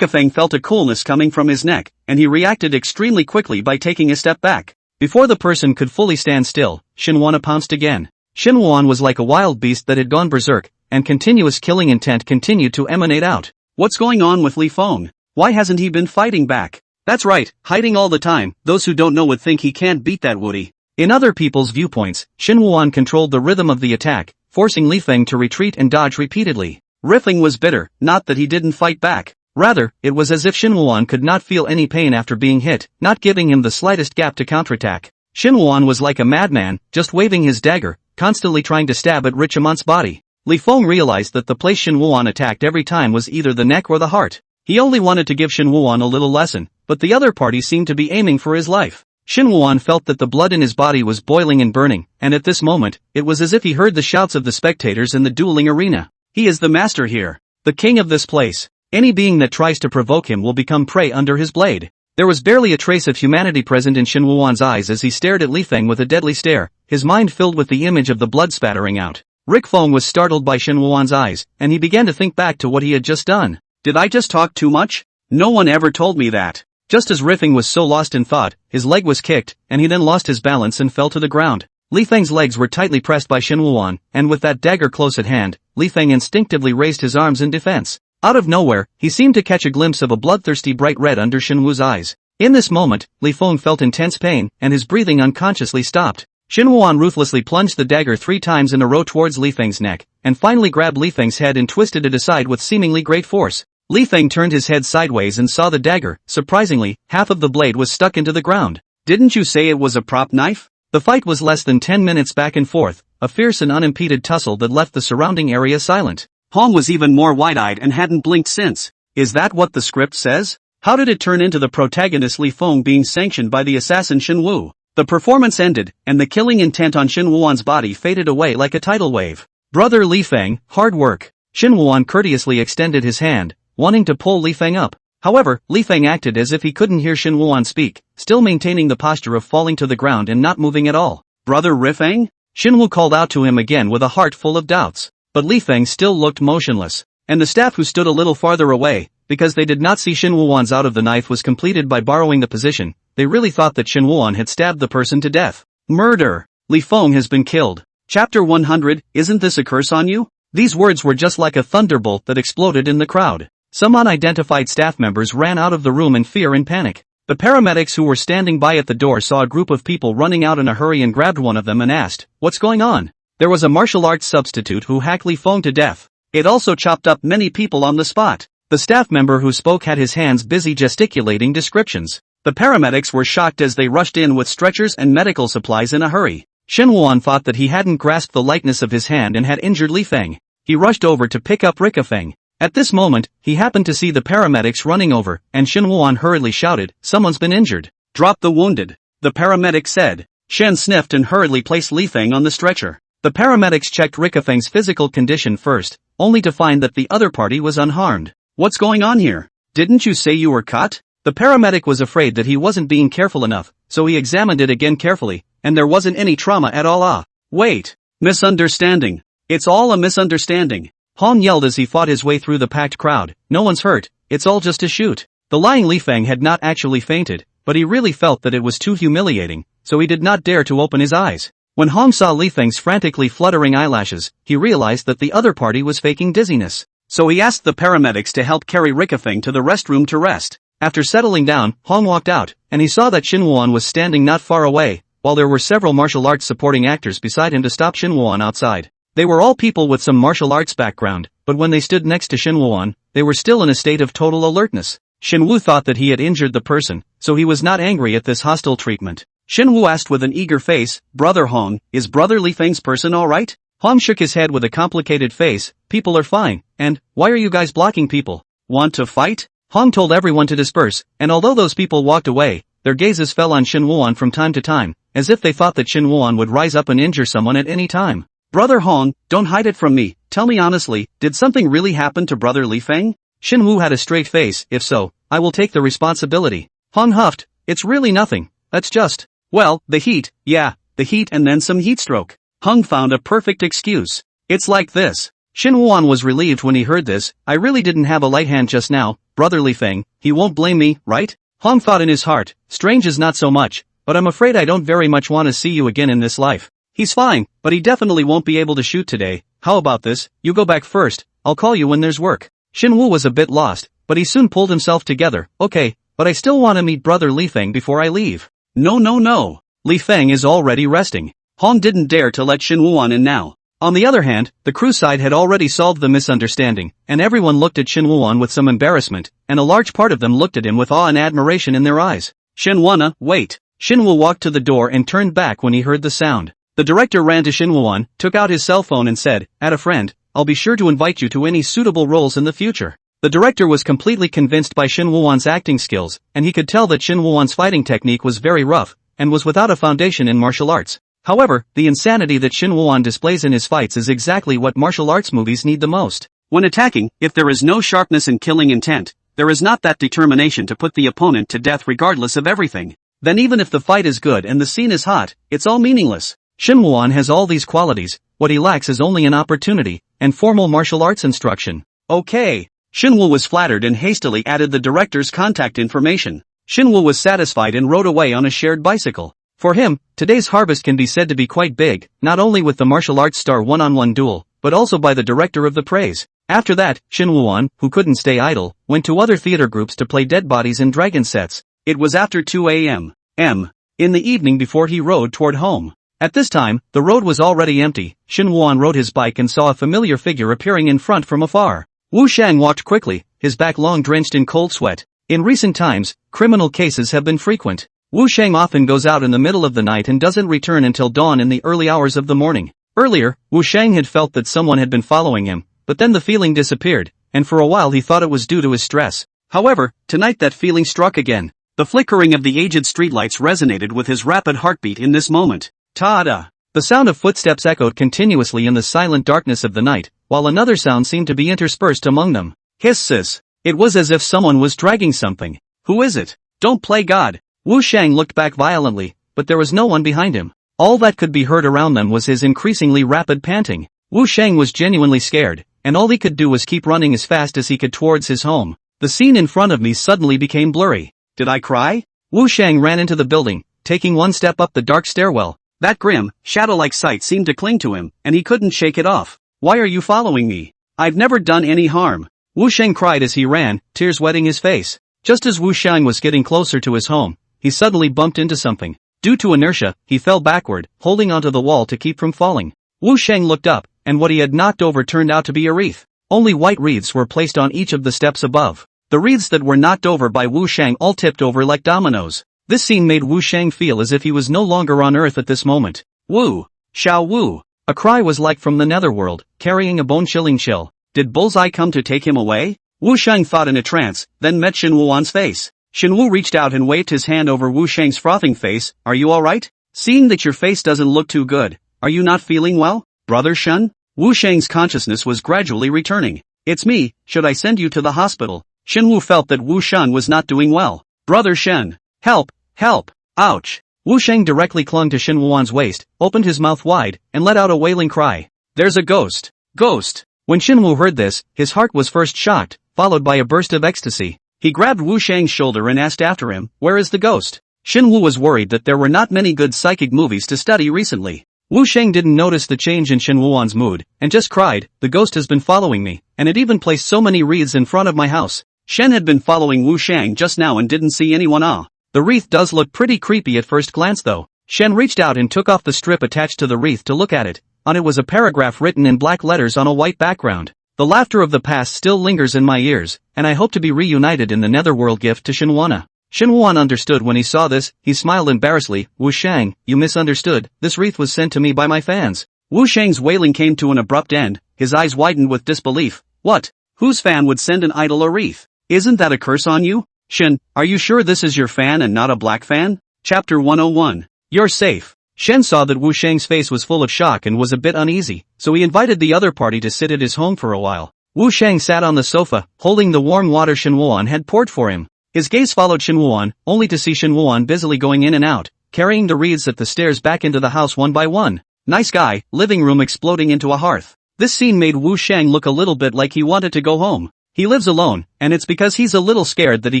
Feng felt a coolness coming from his neck, and he reacted extremely quickly by taking a step back. Before the person could fully stand still, Shin Woo-won pounced again. Shin Woo-won was like a wild beast that had gone berserk, and continuous killing intent continued to emanate out. What's going on with Li Feng? Why hasn't he been fighting back? That's right, hiding all the time. Those who don't know would think he can't beat that Woody. In other people's viewpoints, Shin Woo-won controlled the rhythm of the attack, forcing Li Feng to retreat and dodge repeatedly. Rifeng was bitter, not that he didn't fight back. Rather, it was as if Shin Woo-won could not feel any pain after being hit, not giving him the slightest gap to counterattack. Shin Woo-won was like a madman, just waving his dagger, constantly trying to stab at Richamont's body. Li Feng realized that the place Shin Woo-won attacked every time was either the neck or the heart. He only wanted to give Shin Woo-won a little lesson, but the other party seemed to be aiming for his life. Shin Woo-won felt that the blood in his body was boiling and burning, and at this moment, it was as if he heard the shouts of the spectators in the dueling arena. He is the master here, the king of this place. Any being that tries to provoke him will become prey under his blade. There was barely a trace of humanity present in Shin Woo-won's eyes as he stared at Li Feng with a deadly stare, his mind filled with the image of the blood spattering out. Rick Feng was startled by Shin Woo-won's eyes, and he began to think back to what he had just done. Did I just talk too much? No one ever told me that. Just as Rifeng was so lost in thought, his leg was kicked, and he then lost his balance and fell to the ground. Li Feng's legs were tightly pressed by Shin Woo-won, and with that dagger close at hand, Li Feng instinctively raised his arms in defense. Out of nowhere, he seemed to catch a glimpse of a bloodthirsty bright red under Shin Woo's eyes. In this moment, Li Feng felt intense pain, and his breathing unconsciously stopped. Shin Woo-won ruthlessly plunged the dagger 3 times in a row towards Li Feng's neck, and finally grabbed Li Feng's head and twisted it aside with seemingly great force. Li Feng turned his head sideways and saw the dagger. Surprisingly, half of the blade was stuck into the ground. Didn't you say it was a prop knife? The fight was less than 10 minutes back and forth, a fierce and unimpeded tussle that left the surrounding area silent. Hong was even more wide-eyed and hadn't blinked since. Is that what the script says? How did it turn into the protagonist Li Feng being sanctioned by the assassin Shin Woo? The performance ended, and the killing intent on Shin Woo-won's body faded away like a tidal wave. Brother Li Feng, hard work. Shin Woo-won courteously extended his hand, wanting to pull Li Feng up. However, Li Feng acted as if he couldn't hear Shin Woo-won speak, still maintaining the posture of falling to the ground and not moving at all. Brother Rifeng? Shin Woo called out to him again with a heart full of doubts. But Li Feng still looked motionless, and the staff who stood a little farther away, because they did not see Shin Woo-won's out of the knife was completed by borrowing the position, they really thought that Shin Woo-won had stabbed the person to death. Murder! Li Feng has been killed. Chapter 100, isn't this a curse on you? These words were just like a thunderbolt that exploded in the crowd. Some unidentified staff members ran out of the room in fear and panic. The paramedics who were standing by at the door saw a group of people running out in a hurry and grabbed one of them and asked, "What's going on?" There was a martial arts substitute who hacked Li Feng to death. It also chopped up many people on the spot. The staff member who spoke had his hands busy gesticulating descriptions. The paramedics were shocked as they rushed in with stretchers and medical supplies in a hurry. Shin Woo-won thought that he hadn't grasped the lightness of his hand and had injured Li Feng. He rushed over to pick up Feng. At this moment, he happened to see the paramedics running over, and Shin Woo-won hurriedly shouted, "Someone's been injured. Drop the wounded," the paramedic said. Shen sniffed and hurriedly placed Li Feng on the stretcher. The paramedics checked Feng's physical condition first, only to find that the other party was unharmed. "What's going on here? Didn't you say you were cut?" The paramedic was afraid that he wasn't being careful enough, so he examined it again carefully, and there wasn't any trauma at all. Wait! Misunderstanding. It's all a misunderstanding. Hong yelled as he fought his way through the packed crowd. "No one's hurt, it's all just a shoot. The lying Li Feng had not actually fainted, but he really felt that it was too humiliating, so he did not dare to open his eyes. When Hong saw Li Feng's frantically fluttering eyelashes, he realized that the other party was faking dizziness. So he asked the paramedics to help carry Rikafeng to the restroom to rest. After settling down, Hong walked out, and he saw that Shin Wuan was standing not far away, while there were several martial arts supporting actors beside him to stop Shin Wuan outside. They were all people with some martial arts background, but when they stood next to Shin Wuan, they were still in a state of total alertness. Shin Wu thought that he had injured the person, so he was not angry at this hostile treatment. Shin Wu asked with an eager face, "Brother Hong, is Brother Li Feng's person alright?" Hong shook his head with a complicated face, "People are fine, and, why are you guys blocking people? Want to fight?" Hong told everyone to disperse, and although those people walked away, their gazes fell on Shin Wuan from time to time, as if they thought that Shin Wuan would rise up and injure someone at any time. "Brother Hong, don't hide it from me, tell me honestly, did something really happen to Brother Li Feng?" Shin Wu had a straight face, "If so, I will take the responsibility." Hong huffed, "It's really nothing, that's just, well, the heat, yeah, the heat and then some heat stroke." Hong found a perfect excuse. "It's like this." Shin Wuan was relieved when he heard this, "I really didn't have a light hand just now, Brother Li Feng, he won't blame me, right?" Hong thought in his heart, "Strange is not so much, but I'm afraid I don't very much want to see you again in this life. He's fine, but he definitely won't be able to shoot today. How about this, you go back first, I'll call you when there's work." Shin Wu was a bit lost, but he soon pulled himself together, "Okay, but I still want to meet Brother Li Feng before I leave." No. Li Feng is already resting. Hong didn't dare to let Shin Wuan in now. On the other hand, the crew side had already solved the misunderstanding, and everyone looked at Shin Wuan with some embarrassment, and a large part of them looked at him with awe and admiration in their eyes. "Shin Wuan, wait." Shin Wu walked to the door and turned back when he heard the sound. The director ran to Shin Wuan, took out his cell phone and said, "Add a friend, I'll be sure to invite you to any suitable roles in the future." The director was completely convinced by Shin Wuan's acting skills, and he could tell that Shin Wuan's fighting technique was very rough, and was without a foundation in martial arts. However, the insanity that Shin Wuan displays in his fights is exactly what martial arts movies need the most. When attacking, if there is no sharpness and killing intent, there is not that determination to put the opponent to death regardless of everything. Then even if the fight is good and the scene is hot, it's all meaningless. Shin Wuan has all these qualities, what he lacks is only an opportunity, and formal martial arts instruction. Okay. Shin Wu was flattered and hastily added the director's contact information. Shin Wu was satisfied and rode away on a shared bicycle. For him, today's harvest can be said to be quite big, not only with the martial arts star one-on-one duel, but also by the director of the praise. After that, Shin Wuan, who couldn't stay idle, went to other theater groups to play dead bodies in dragon sets. It was after 2 a.m. in the evening before he rode toward home. At this time, the road was already empty. Shin Wuan rode his bike and saw a familiar figure appearing in front from afar. Wu Shang walked quickly, his back long drenched in cold sweat. In recent times, criminal cases have been frequent. Wu Shang often goes out in the middle of the night and doesn't return until dawn in the early hours of the morning. Earlier, Wu Shang had felt that someone had been following him, but then the feeling disappeared, and for a while he thought it was due to his stress. However, tonight that feeling struck again. The flickering of the aged streetlights resonated with his rapid heartbeat in this moment. Ta-da! The sound of footsteps echoed continuously in the silent darkness of the night, while another sound seemed to be interspersed among them. Hiss. It was as if someone was dragging something. Who is it? Don't play God. Wu Shang looked back violently, but there was no one behind him. All that could be heard around them was his increasingly rapid panting. Wu Shang was genuinely scared, and all he could do was keep running as fast as he could towards his home. The scene in front of me suddenly became blurry. Did I cry? Wu Shang ran into the building, taking one step up the dark stairwell. That grim, shadow-like sight seemed to cling to him, and he couldn't shake it off. Why are you following me? I've never done any harm. Wu Shang cried as he ran, tears wetting his face. Just as Wu Shang was getting closer to his home, he suddenly bumped into something. Due to inertia, he fell backward, holding onto the wall to keep from falling. Wu Shang looked up, and what he had knocked over turned out to be a wreath. Only white wreaths were placed on each of the steps above. The wreaths that were knocked over by Wu Shang all tipped over like dominoes. This scene made Wu Shang feel as if he was no longer on Earth at this moment. Wu! Xiao Wu! A cry was like from the netherworld, carrying a bone-chilling chill. Did Bullseye come to take him away? Wu Shang thought in a trance, then met Shin Wuan's face. Shin Wu reached out and waved his hand over Wu Shang's frothing face. Are you alright? Seeing that your face doesn't look too good, are you not feeling well, Brother Shen? Wu Shang's consciousness was gradually returning. It's me, should I send you to the hospital? Shin Wu felt that Wu Shen was not doing well. Brother Shen! Help! Help! Ouch! Wu Shang directly clung to Shin Wuan's waist, opened his mouth wide, and let out a wailing cry. There's a ghost! Ghost! When Shin Wu heard this, his heart was first shocked, followed by a burst of ecstasy. He grabbed Wu Shang's shoulder and asked after him, "Where is the ghost?" Shin Wu was worried that there were not many good psychic movies to study recently. Wu Shang didn't notice the change in Shin Wuan's mood, and just cried, "The ghost has been following me, and it even placed so many wreaths in front of my house." Shen had been following Wu Shang just now and didn't see anyone. The wreath does look pretty creepy at first glance though. Shen reached out and took off the strip attached to the wreath to look at it. On it was a paragraph written in black letters on a white background. "The laughter of the past still lingers in my ears, and I hope to be reunited in the netherworld. Gift to Shinwana." Shin Wuan understood when he saw this. He smiled embarrassedly. "Wu Shang, you misunderstood. This wreath was sent to me by my fans." Wu Shang's wailing came to an abrupt end. His eyes widened with disbelief. "What? Whose fan would send an idol a wreath? Isn't that a curse on you? Shen, are you sure this is your fan and not a black fan?" Chapter 101. You're safe. Shen saw that Wu Shang's face was full of shock and was a bit uneasy, so he invited the other party to sit at his home for a while. Wu Shang sat on the sofa, holding the warm water Shin Wuan had poured for him. His gaze followed Shin Wuan, only to see Shin Wuan busily going in and out, carrying the wreaths at the stairs back into the house one by one. Nice guy, living room exploding into a hearth. This scene made Wu Shang look a little bit like he wanted to go home. He lives alone, and it's because he's a little scared that he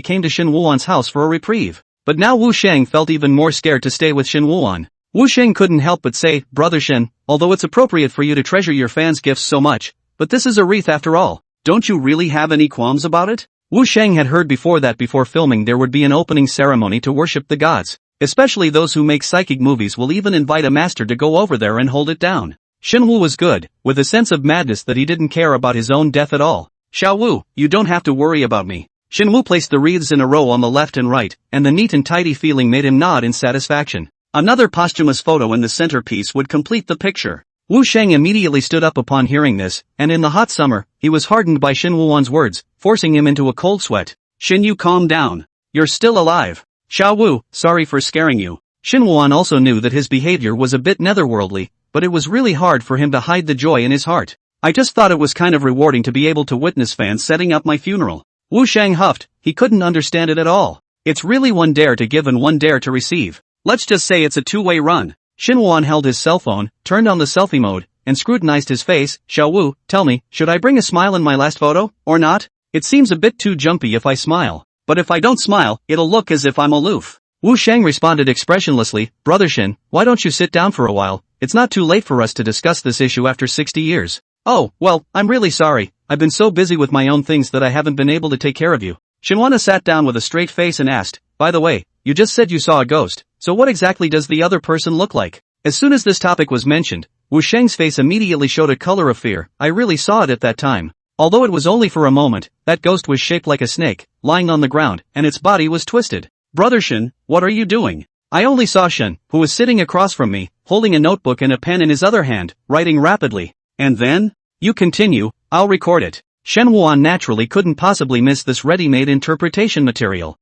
came to Shin Wuan's house for a reprieve. But now Wu Shang felt even more scared to stay with Shin Wuan. Wu Shang couldn't help but say, "Brother Shin, although it's appropriate for you to treasure your fans' gifts so much, but this is a wreath after all. Don't you really have any qualms about it?" Wu Shang had heard before that before filming there would be an opening ceremony to worship the gods. Especially those who make psychic movies will even invite a master to go over there and hold it down. Shin Wu was good, with a sense of madness that he didn't care about his own death at all. "Xiao Wu, you don't have to worry about me." Shin Wu placed the wreaths in a row on the left and right, and the neat and tidy feeling made him nod in satisfaction. Another posthumous photo in the centerpiece would complete the picture. Wu Shang immediately stood up upon hearing this, and in the hot summer, he was hardened by Shin Wuan's words, forcing him into a cold sweat. "Shin, you calm down. You're still alive." "Xiao Wu, sorry for scaring you." Shin Wuan also knew that his behavior was a bit netherworldly, but it was really hard for him to hide the joy in his heart. "I just thought it was kind of rewarding to be able to witness fans setting up my funeral." Wu Shang huffed. He couldn't understand it at all. It's really one dare to give and one dare to receive. Let's just say it's a two-way run. Shin Wuan held his cell phone, turned on the selfie mode, and scrutinized his face. "Xiao Wu, tell me, should I bring a smile in my last photo, or not? It seems a bit too jumpy if I smile. But if I don't smile, it'll look as if I'm aloof." Wu Shang responded expressionlessly, "Brother Shin, why don't you sit down for a while? It's not too late for us to discuss this issue after 60 years. "Oh, well, I'm really sorry. I've been so busy with my own things that I haven't been able to take care of you." Shinwana sat down with a straight face and asked, "By the way, you just said you saw a ghost, so what exactly does the other person look like?" As soon as this topic was mentioned, Wu Shang's face immediately showed a color of fear. "I really saw it at that time. Although it was only for a moment, that ghost was shaped like a snake, lying on the ground, and its body was twisted." "Brother Shin, what are you doing?" I only saw Shin, who was sitting across from me, holding a notebook and a pen in his other hand, writing rapidly. "And then? You continue, I'll record it." Shen Wuan naturally couldn't possibly miss this ready-made interpretation material.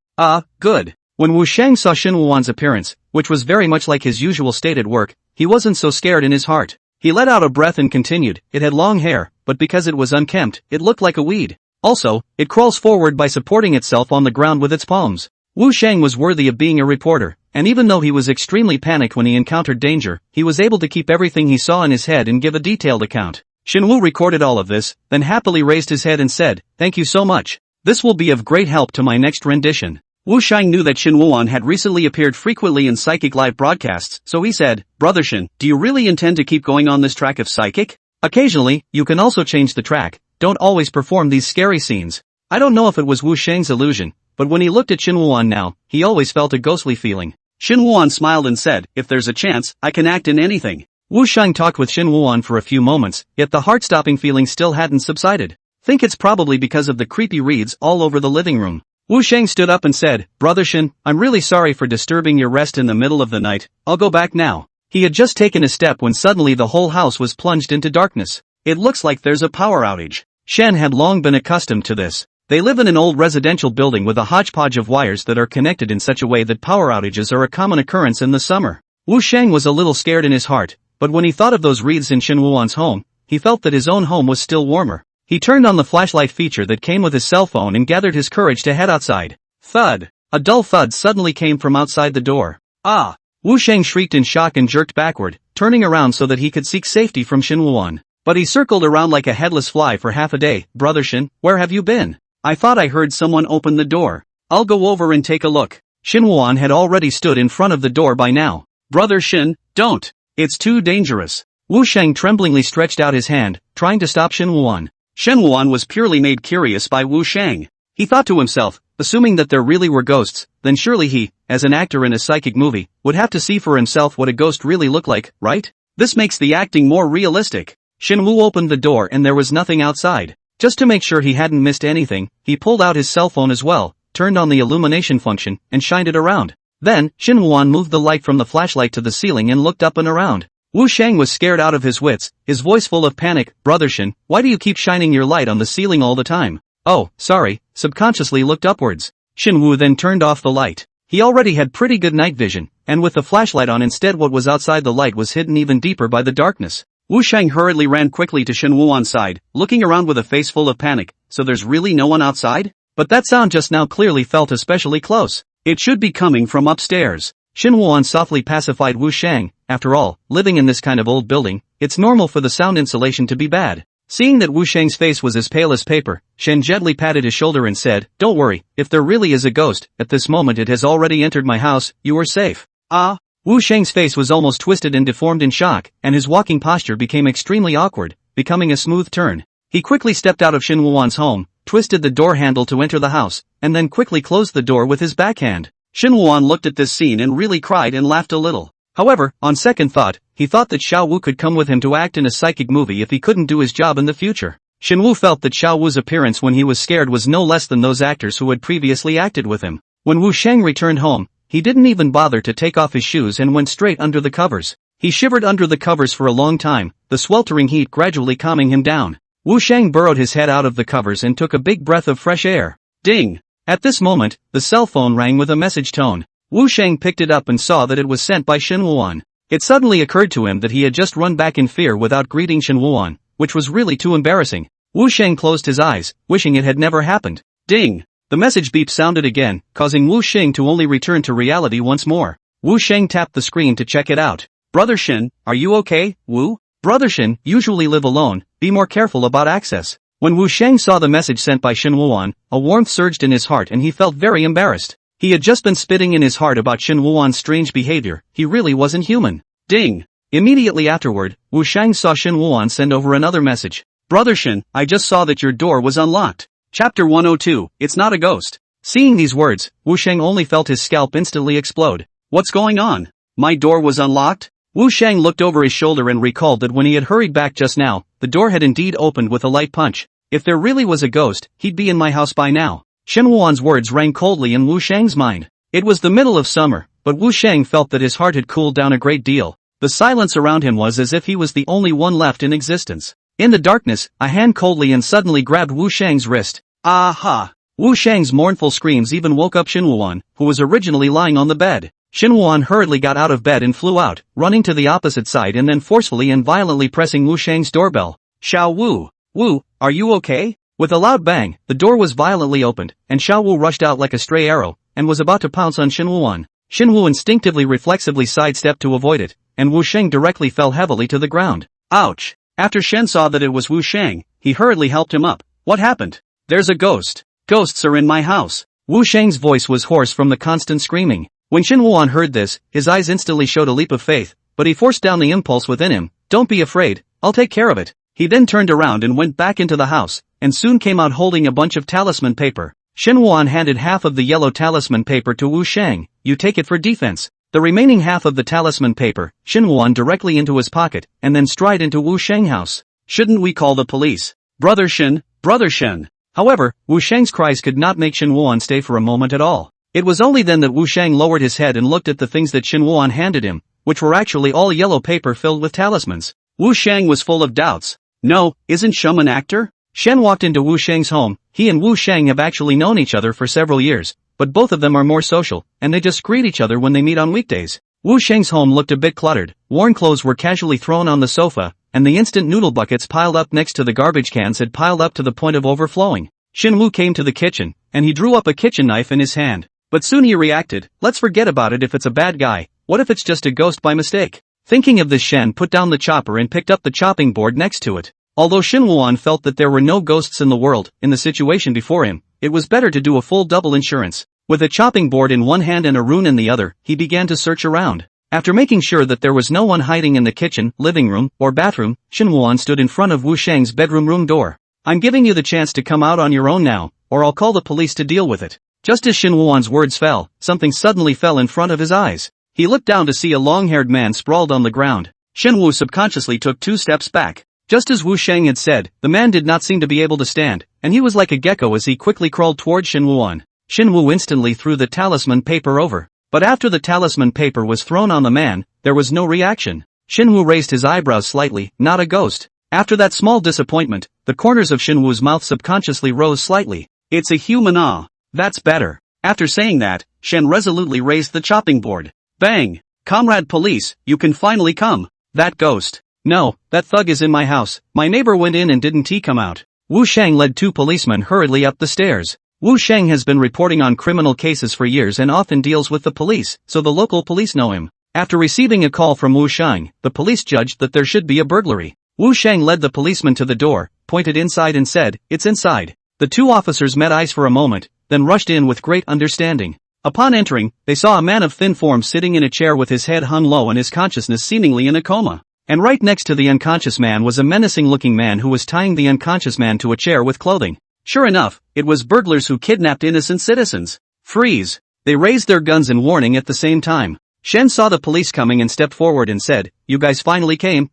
Good. When Wu Shang saw Shin Wuan's appearance, which was very much like his usual state at work, he wasn't so scared in his heart. He let out a breath and continued. "It had long hair, but because it was unkempt, it looked like a weed. Also, it crawls forward by supporting itself on the ground with its palms." Wu Shang was worthy of being a reporter, and even though he was extremely panicked when he encountered danger, he was able to keep everything he saw in his head and give a detailed account. Shin Wu recorded all of this, then happily raised his head and said, "Thank you so much. This will be of great help to my next rendition." Wu Shang knew that Shin Wuan had recently appeared frequently in psychic live broadcasts, so he said, "Brother Shin, do you really intend to keep going on this track of psychic? Occasionally, you can also change the track, don't always perform these scary scenes." I don't know if it was Wu Shang's illusion, but when he looked at Shin Wuan now, he always felt a ghostly feeling. Shin Wuan smiled and said, "If there's a chance, I can act in anything." Wu Shang talked with Shin Wuan for a few moments, yet the heart-stopping feeling still hadn't subsided. Think it's probably because of the creepy reeds all over the living room. Wu Shang stood up and said, "Brother Shin, I'm really sorry for disturbing your rest in the middle of the night, I'll go back now." He had just taken a step when suddenly the whole house was plunged into darkness. It looks like there's a power outage. Shen had long been accustomed to this. They live in an old residential building with a hodgepodge of wires that are connected in such a way that power outages are a common occurrence in the summer. Wu Shang was a little scared in his heart, but when he thought of those wreaths in Shin Wuan's home, he felt that his own home was still warmer. He turned on the flashlight feature that came with his cell phone and gathered his courage to head outside. Thud! A dull thud suddenly came from outside the door. "Ah!" Wu Shang shrieked in shock and jerked backward, turning around so that he could seek safety from Shin Wuan. But he circled around like a headless fly for half a day. "Brother Shin, where have you been? I thought I heard someone open the door. I'll go over and take a look. Shin Woo-won had already stood in front of the door by now. Brother Shin, don't. It's too dangerous. Wu Sheng tremblingly stretched out his hand, trying to stop Shin Woo-won. Shin Woo-won was purely made curious by Wu Sheng. He thought to himself, assuming that there really were ghosts, then surely he, as an actor in a psychic movie, would have to see for himself what a ghost really looked like, right? This makes the acting more realistic. Shin Woo opened the door and there was nothing outside. Just to make sure he hadn't missed anything, he pulled out his cell phone as well, turned on the illumination function, and shined it around. Then, Shin Woo-won moved the light from the flashlight to the ceiling and looked up and around. Wu Sheng was scared out of his wits, his voice full of panic. Brother Shin, why do you keep shining your light on the ceiling all the time? Oh, sorry, subconsciously looked upwards. Shin Woo then turned off the light. He already had pretty good night vision, and with the flashlight on instead what was outside the light was hidden even deeper by the darkness. Wu Sheng hurriedly ran quickly to Shin Woo-won's side, looking around with a face full of panic. So there's really no one outside? But that sound just now clearly felt especially close. It should be coming from upstairs. Shin Woo-won softly pacified Wu Sheng. After all, living in this kind of old building, it's normal for the sound insulation to be bad. Seeing that Wu Sheng's face was as pale as paper, Shen gently patted his shoulder and said, "Don't worry, if there really is a ghost, at this moment it has already entered my house, you are safe." Ah! Wu Sheng's face was almost twisted and deformed in shock, and his walking posture became extremely awkward, becoming a smooth turn. He quickly stepped out of Shin Woo-won's home, twisted the door handle to enter the house, and then quickly closed the door with his backhand. Shin Woo-won looked at this scene and really cried and laughed a little. However, on second thought, he thought that Xiao Wu could come with him to act in a psychic movie if he couldn't do his job in the future. Shin Woo felt that Xiao Wu's appearance when he was scared was no less than those actors who had previously acted with him. When Wu Sheng returned home, he didn't even bother to take off his shoes and went straight under the covers. He shivered under the covers for a long time, the sweltering heat gradually calming him down. Wu Sheng burrowed his head out of the covers and took a big breath of fresh air. Ding! At this moment, the cell phone rang with a message tone. Wu Sheng picked it up and saw that it was sent by Shin Woo-won. It suddenly occurred to him that he had just run back in fear without greeting Shin Woo-won, which was really too embarrassing. Wu Sheng closed his eyes, wishing it had never happened. Ding! The message beep sounded again, causing Wu Sheng to only return to reality once more. Wu Sheng tapped the screen to check it out. Brother Shin, are you okay, Wu? Brother Shin usually live alone, be more careful about access. When Wu Sheng saw the message sent by Shin Woo-won, a warmth surged in his heart and he felt very embarrassed. He had just been spitting in his heart about Shin Woo-won's strange behavior, he really wasn't human. Ding! Immediately afterward, Wu Sheng saw Shin Woo-won send over another message. Brother Shin, I just saw that your door was unlocked. Chapter 102, It's Not a Ghost. Seeing these words, Wu Sheng only felt his scalp instantly explode. What's going on? My door was unlocked? Wu Sheng looked over his shoulder and recalled that when he had hurried back just now, the door had indeed opened with a light punch. If there really was a ghost, he'd be in my house by now. Shin Woo-won's words rang coldly in Wu Sheng's mind. It was the middle of summer, but Wu Sheng felt that his heart had cooled down a great deal. The silence around him was as if he was the only one left in existence. In the darkness, a hand coldly and suddenly grabbed Wu Sheng's wrist. Aha! Wu Sheng's mournful screams even woke up Shin Woo-won, who was originally lying on the bed. Shin Woo-won hurriedly got out of bed and flew out, running to the opposite side and then forcefully and violently pressing Wu Sheng's doorbell. Xiao Wu! Wu, are you okay? With a loud bang, the door was violently opened, and Xiao Wu rushed out like a stray arrow, and was about to pounce on Shin Woo-won. Shin Woo instinctively reflexively sidestepped to avoid it, and Wu Sheng directly fell heavily to the ground. Ouch! After Shen saw that it was Wu Sheng, he hurriedly helped him up. What happened? There's a ghost. Ghosts are in my house. Wu Sheng's voice was hoarse from the constant screaming. When Shin Woo-won heard this, his eyes instantly showed a leap of faith, but he forced down the impulse within him. Don't be afraid, I'll take care of it. He then turned around and went back into the house, and soon came out holding a bunch of talisman paper. Shin Woo-won handed half of the yellow talisman paper to Wu Sheng. You take it for defense. The remaining half of the talisman paper, Shin Woo-won directly into his pocket, and then stride into Wu Sheng's house. Shouldn't we call the police? Brother Shin, Brother Shin. However, Wu Sheng's cries could not make Shin Woo-won stay for a moment at all. It was only then that Wu Sheng lowered his head and looked at the things that Shin Woo-won handed him, which were actually all yellow paper filled with talismans. Wu Sheng was full of doubts. No, isn't Shum an actor? Shen walked into Wu Sheng's home. He and Wu Sheng have actually known each other for several years, but both of them are more social, and they just greet each other when they meet on weekdays. Wu Sheng's home looked a bit cluttered. Worn clothes were casually thrown on the sofa, and the instant noodle buckets piled up next to the garbage cans had piled up to the point of overflowing. Shin Woo came to the kitchen, and he drew up a kitchen knife in his hand. But soon he reacted, let's forget about it if it's a bad guy, what if it's just a ghost by mistake? Thinking of this, Shen put down the chopper and picked up the chopping board next to it. Although Shin Woo-won felt that there were no ghosts in the world, in the situation before him, it was better to do a full double insurance. With a chopping board in one hand and a rune in the other, he began to search around. After making sure that there was no one hiding in the kitchen, living room, or bathroom, Shin Woo-won stood in front of Wu Sheng's bedroom room door. I'm giving you the chance to come out on your own now, or I'll call the police to deal with it. Just as Shin Woo-won's words fell, something suddenly fell in front of his eyes. He looked down to see a long-haired man sprawled on the ground. Shin Woo subconsciously took 2 steps back. Just as Wu Sheng had said, the man did not seem to be able to stand, and he was like a gecko as he quickly crawled toward Shin Woo-won. Shin Woo instantly threw the talisman paper over. But after the talisman paper was thrown on the man, there was no reaction. Shin Woo raised his eyebrows slightly, not a ghost. After that small disappointment, the corners of Shin Woo's mouth subconsciously rose slightly. It's a human That's better. After saying that, Shen resolutely raised the chopping board. Bang! Comrade police, you can finally come. That ghost. No, that thug is in my house. My neighbor went in and didn't he come out? Wu Sheng led 2 policemen hurriedly up the stairs. Wu Sheng has been reporting on criminal cases for years and often deals with the police, so the local police know him. After receiving a call from Wu Sheng, the police judged that there should be a burglary. Wu Sheng led the policeman to the door, pointed inside and said, "It's inside." The 2 officers met eyes for a moment, then rushed in with great understanding. Upon entering, they saw a man of thin form sitting in a chair with his head hung low and his consciousness seemingly in a coma. And right next to the unconscious man was a menacing-looking man who was tying the unconscious man to a chair with clothing. Sure enough, it was burglars who kidnapped innocent citizens. Freeze! They raised their guns in warning at the same time. Shen saw the police coming and stepped forward and said, "You guys finally came,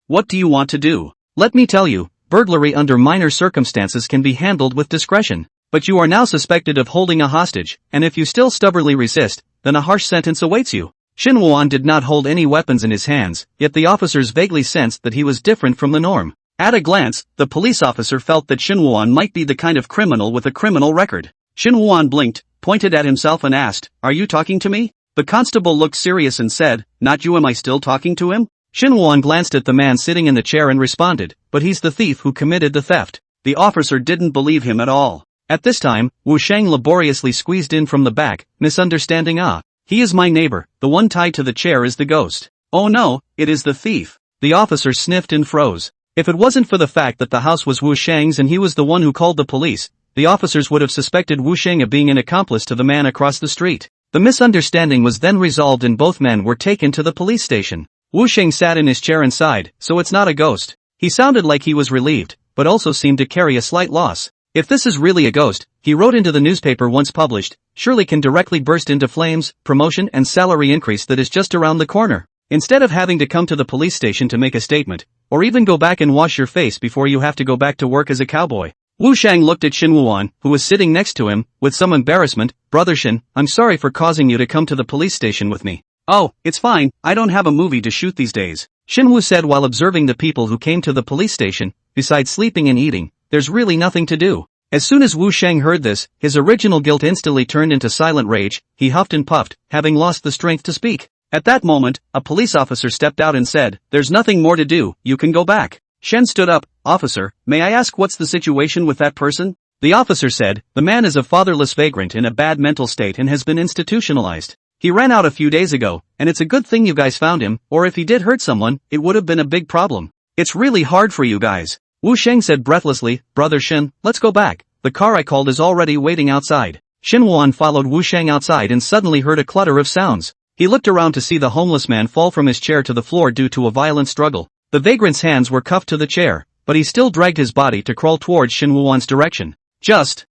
What do you want to do?" "Let me tell you, burglary under minor circumstances can be handled with discretion. But you are now suspected of holding a hostage, and if you still stubbornly resist, then a harsh sentence awaits you." Shin Woo-won did not hold any weapons in his hands, yet the officers vaguely sensed that he was different from the norm. At a glance, the police officer felt that Shin Woo-won might be the kind of criminal with a criminal record. Shin Woo-won blinked, pointed at himself and asked, "Are you talking to me?" The constable looked serious and said, "Not you. Am I still talking to him?" Shin Woo-won glanced at the man sitting in the chair and responded, "But he's the thief who committed the theft." The officer didn't believe him at all. At this time, Wu Sheng laboriously squeezed in from the back, misunderstanding. He is my neighbor, the one tied to the chair is the ghost." "Oh no, it is the thief." The officer sniffed and froze. If it wasn't for the fact that the house was Wu Sheng's and he was the one who called the police, the officers would have suspected Wu Sheng of being an accomplice to the man across the street. The misunderstanding was then resolved and both men were taken to the police station. Wu Sheng sat in his chair and sighed, "So it's not a ghost." He sounded like he was relieved, but also seemed to carry a slight loss. "If this is really a ghost," he wrote into the newspaper once published, "surely can directly burst into flames, promotion and salary increase that is just around the corner. Instead of having to come to the police station to make a statement, or even go back and wash your face before you have to go back to work as a cowboy." Wu Sheng looked at Shin Woo-won, who was sitting next to him, with some embarrassment. "Brother Shin, I'm sorry for causing you to come to the police station with me." "Oh, it's fine, I don't have a movie to shoot these days," Shin Woo said while observing the people who came to the police station. "Besides sleeping and eating, there's really nothing to do." As soon as Wu Sheng heard this, his original guilt instantly turned into silent rage. He huffed and puffed, having lost the strength to speak. At that moment, a police officer stepped out and said, "There's nothing more to do, you can go back." Shen stood up. "Officer, may I ask what's the situation with that person?" The officer said, "The man is a fatherless vagrant in a bad mental state and has been institutionalized. He ran out a few days ago, and it's a good thing you guys found him, or if he did hurt someone, it would have been a big problem. It's really hard for you guys." Wu Sheng said breathlessly, "Brother Shin, let's go back. The car I called is already waiting outside." Shin Woo-won followed Wu Sheng outside and suddenly heard a clutter of sounds. He looked around to see the homeless man fall from his chair to the floor due to a violent struggle. The vagrant's hands were cuffed to the chair, but he still dragged his body to crawl towards Shin Woo-won's direction. Just.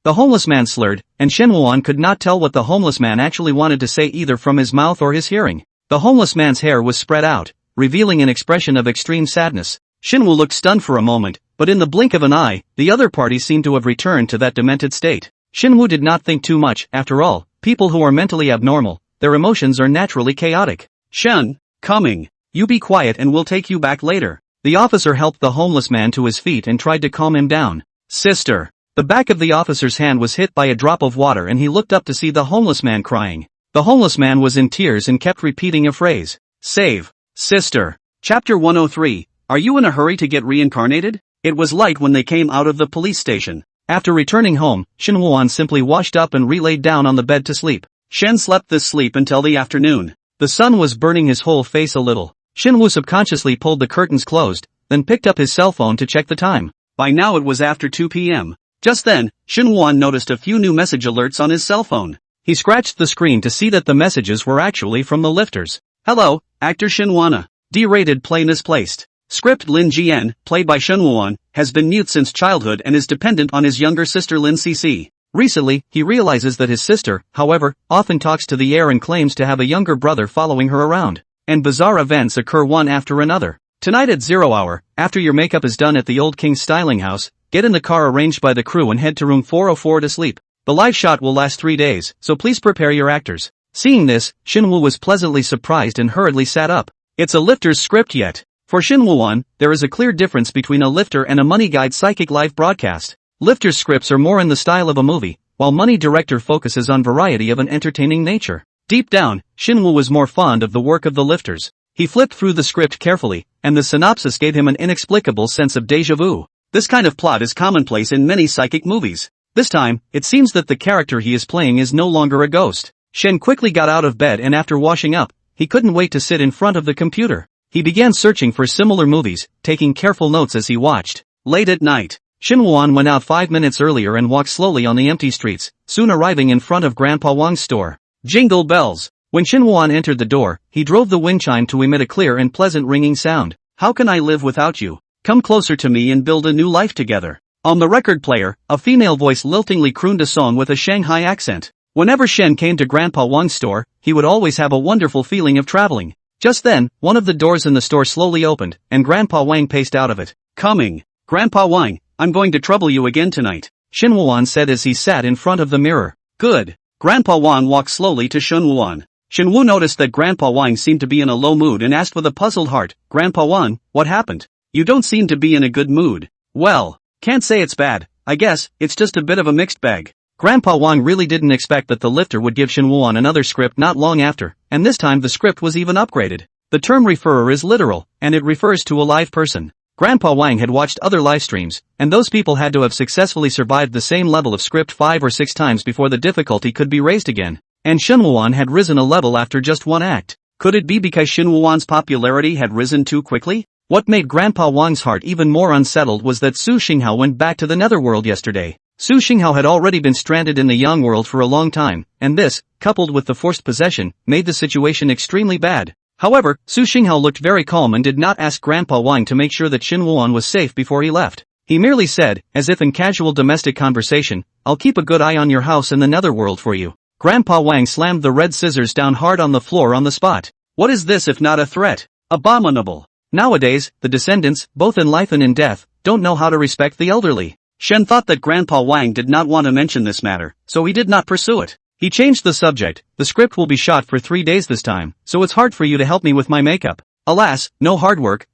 The homeless man slurred, and Shin Woo-won could not tell what the homeless man actually wanted to say either from his mouth or his hearing. The homeless man's hair was spread out, revealing an expression of extreme sadness. Shin Woo looked stunned for a moment, but in the blink of an eye, the other party seemed to have returned to that demented state. Shin Woo did not think too much. After all, people who are mentally abnormal, their emotions are naturally chaotic. "Shen, coming. You be quiet and we'll take you back later." The officer helped the homeless man to his feet and tried to calm him down. "Sister." The back of the officer's hand was hit by a drop of water and he looked up to see the homeless man crying. The homeless man was in tears and kept repeating a phrase. "Save. Sister." Chapter 103. Are you in a hurry to get reincarnated? It was light when they came out of the police station. After returning home, Shin Woo-won simply washed up and laid down on the bed to sleep. Shen slept this sleep until the afternoon. The sun was burning his whole face a little. Shin Woo subconsciously pulled the curtains closed, then picked up his cell phone to check the time. By now it was after 2 p.m. Just then, Shin Woo-won noticed a few new message alerts on his cell phone. He scratched the screen to see that the messages were actually from the lifters. Hello, actor Shin Woo-won. D-rated play misplaced. Script Lin Jian, played by Shin Woo-won, has been mute since childhood and is dependent on his younger sister Lin Cc. Recently, he realizes that his sister, however, often talks to the air and claims to have a younger brother following her around. And bizarre events occur one after another. Tonight at 0 hour, after your makeup is done at the Old King's styling house, get in the car arranged by the crew and head to room 404 to sleep. The live shot will last 3 days, so please prepare your actors. Seeing this, Shin Woo was pleasantly surprised and hurriedly sat up. It's a lifter's script yet. For Shin Woo-won, there is a clear difference between a lifter and a money guide psychic live broadcast. Lifter's scripts are more in the style of a movie, while money director focuses on variety of an entertaining nature. Deep down, Shin Woo was more fond of the work of the lifters. He flipped through the script carefully, and the synopsis gave him an inexplicable sense of déjà vu. This kind of plot is commonplace in many psychic movies. This time, it seems that the character he is playing is no longer a ghost. Shen quickly got out of bed and after washing up, he couldn't wait to sit in front of the computer. He began searching for similar movies, taking careful notes as he watched. Late at night, Shin Woo-won went out 5 minutes earlier and walked slowly on the empty streets, soon arriving in front of Grandpa Wang's store. Jingle bells. When Shin Woo-won entered the door, he drove the wind chime to emit a clear and pleasant ringing sound. How can I live without you? Come closer to me and build a new life together. On the record player, a female voice liltingly crooned a song with a Shanghai accent. Whenever Shen came to Grandpa Wang's store, he would always have a wonderful feeling of traveling. Just then, one of the doors in the store slowly opened, and Grandpa Wang paced out of it. Coming. Grandpa Wang, I'm going to trouble you again tonight, Shin Woo-won said as he sat in front of the mirror. Good. Grandpa Wang walked slowly to Shin Woo-won. Shin Woo noticed that Grandpa Wang seemed to be in a low mood and asked with a puzzled heart, Grandpa Wang, what happened? You don't seem to be in a good mood. Well, can't say it's bad, I guess, it's just a bit of a mixed bag. Grandpa Wang really didn't expect that the lifter would give Shin Woo-won another script not long after, and this time the script was even upgraded. The term referrer is literal, and it refers to a live person. Grandpa Wang had watched other live streams, and those people had to have successfully survived the same level of script 5 or 6 times before the difficulty could be raised again. And Shin Woo-won had risen a level after just one act. Could it be because Shin Woo-won's popularity had risen too quickly? What made Grandpa Wang's heart even more unsettled was that Su Xinghao went back to the netherworld yesterday. Su Xinghao had already been stranded in the Yang world for a long time, and this, coupled with the forced possession, made the situation extremely bad. However, Su Xinghao looked very calm and did not ask Grandpa Wang to make sure that Shin Woo-won was safe before he left. He merely said, as if in casual domestic conversation, I'll keep a good eye on your house in the netherworld for you. Grandpa Wang slammed the red scissors down hard on the floor on the spot. What is this if not a threat? Abominable. Nowadays, the descendants, both in life and in death, don't know how to respect the elderly. Shen thought that Grandpa Wang did not want to mention this matter, so he did not pursue it. He changed the subject. The script will be shot for 3 days this time, so it's hard for you to help me with my makeup. Alas, no hard work,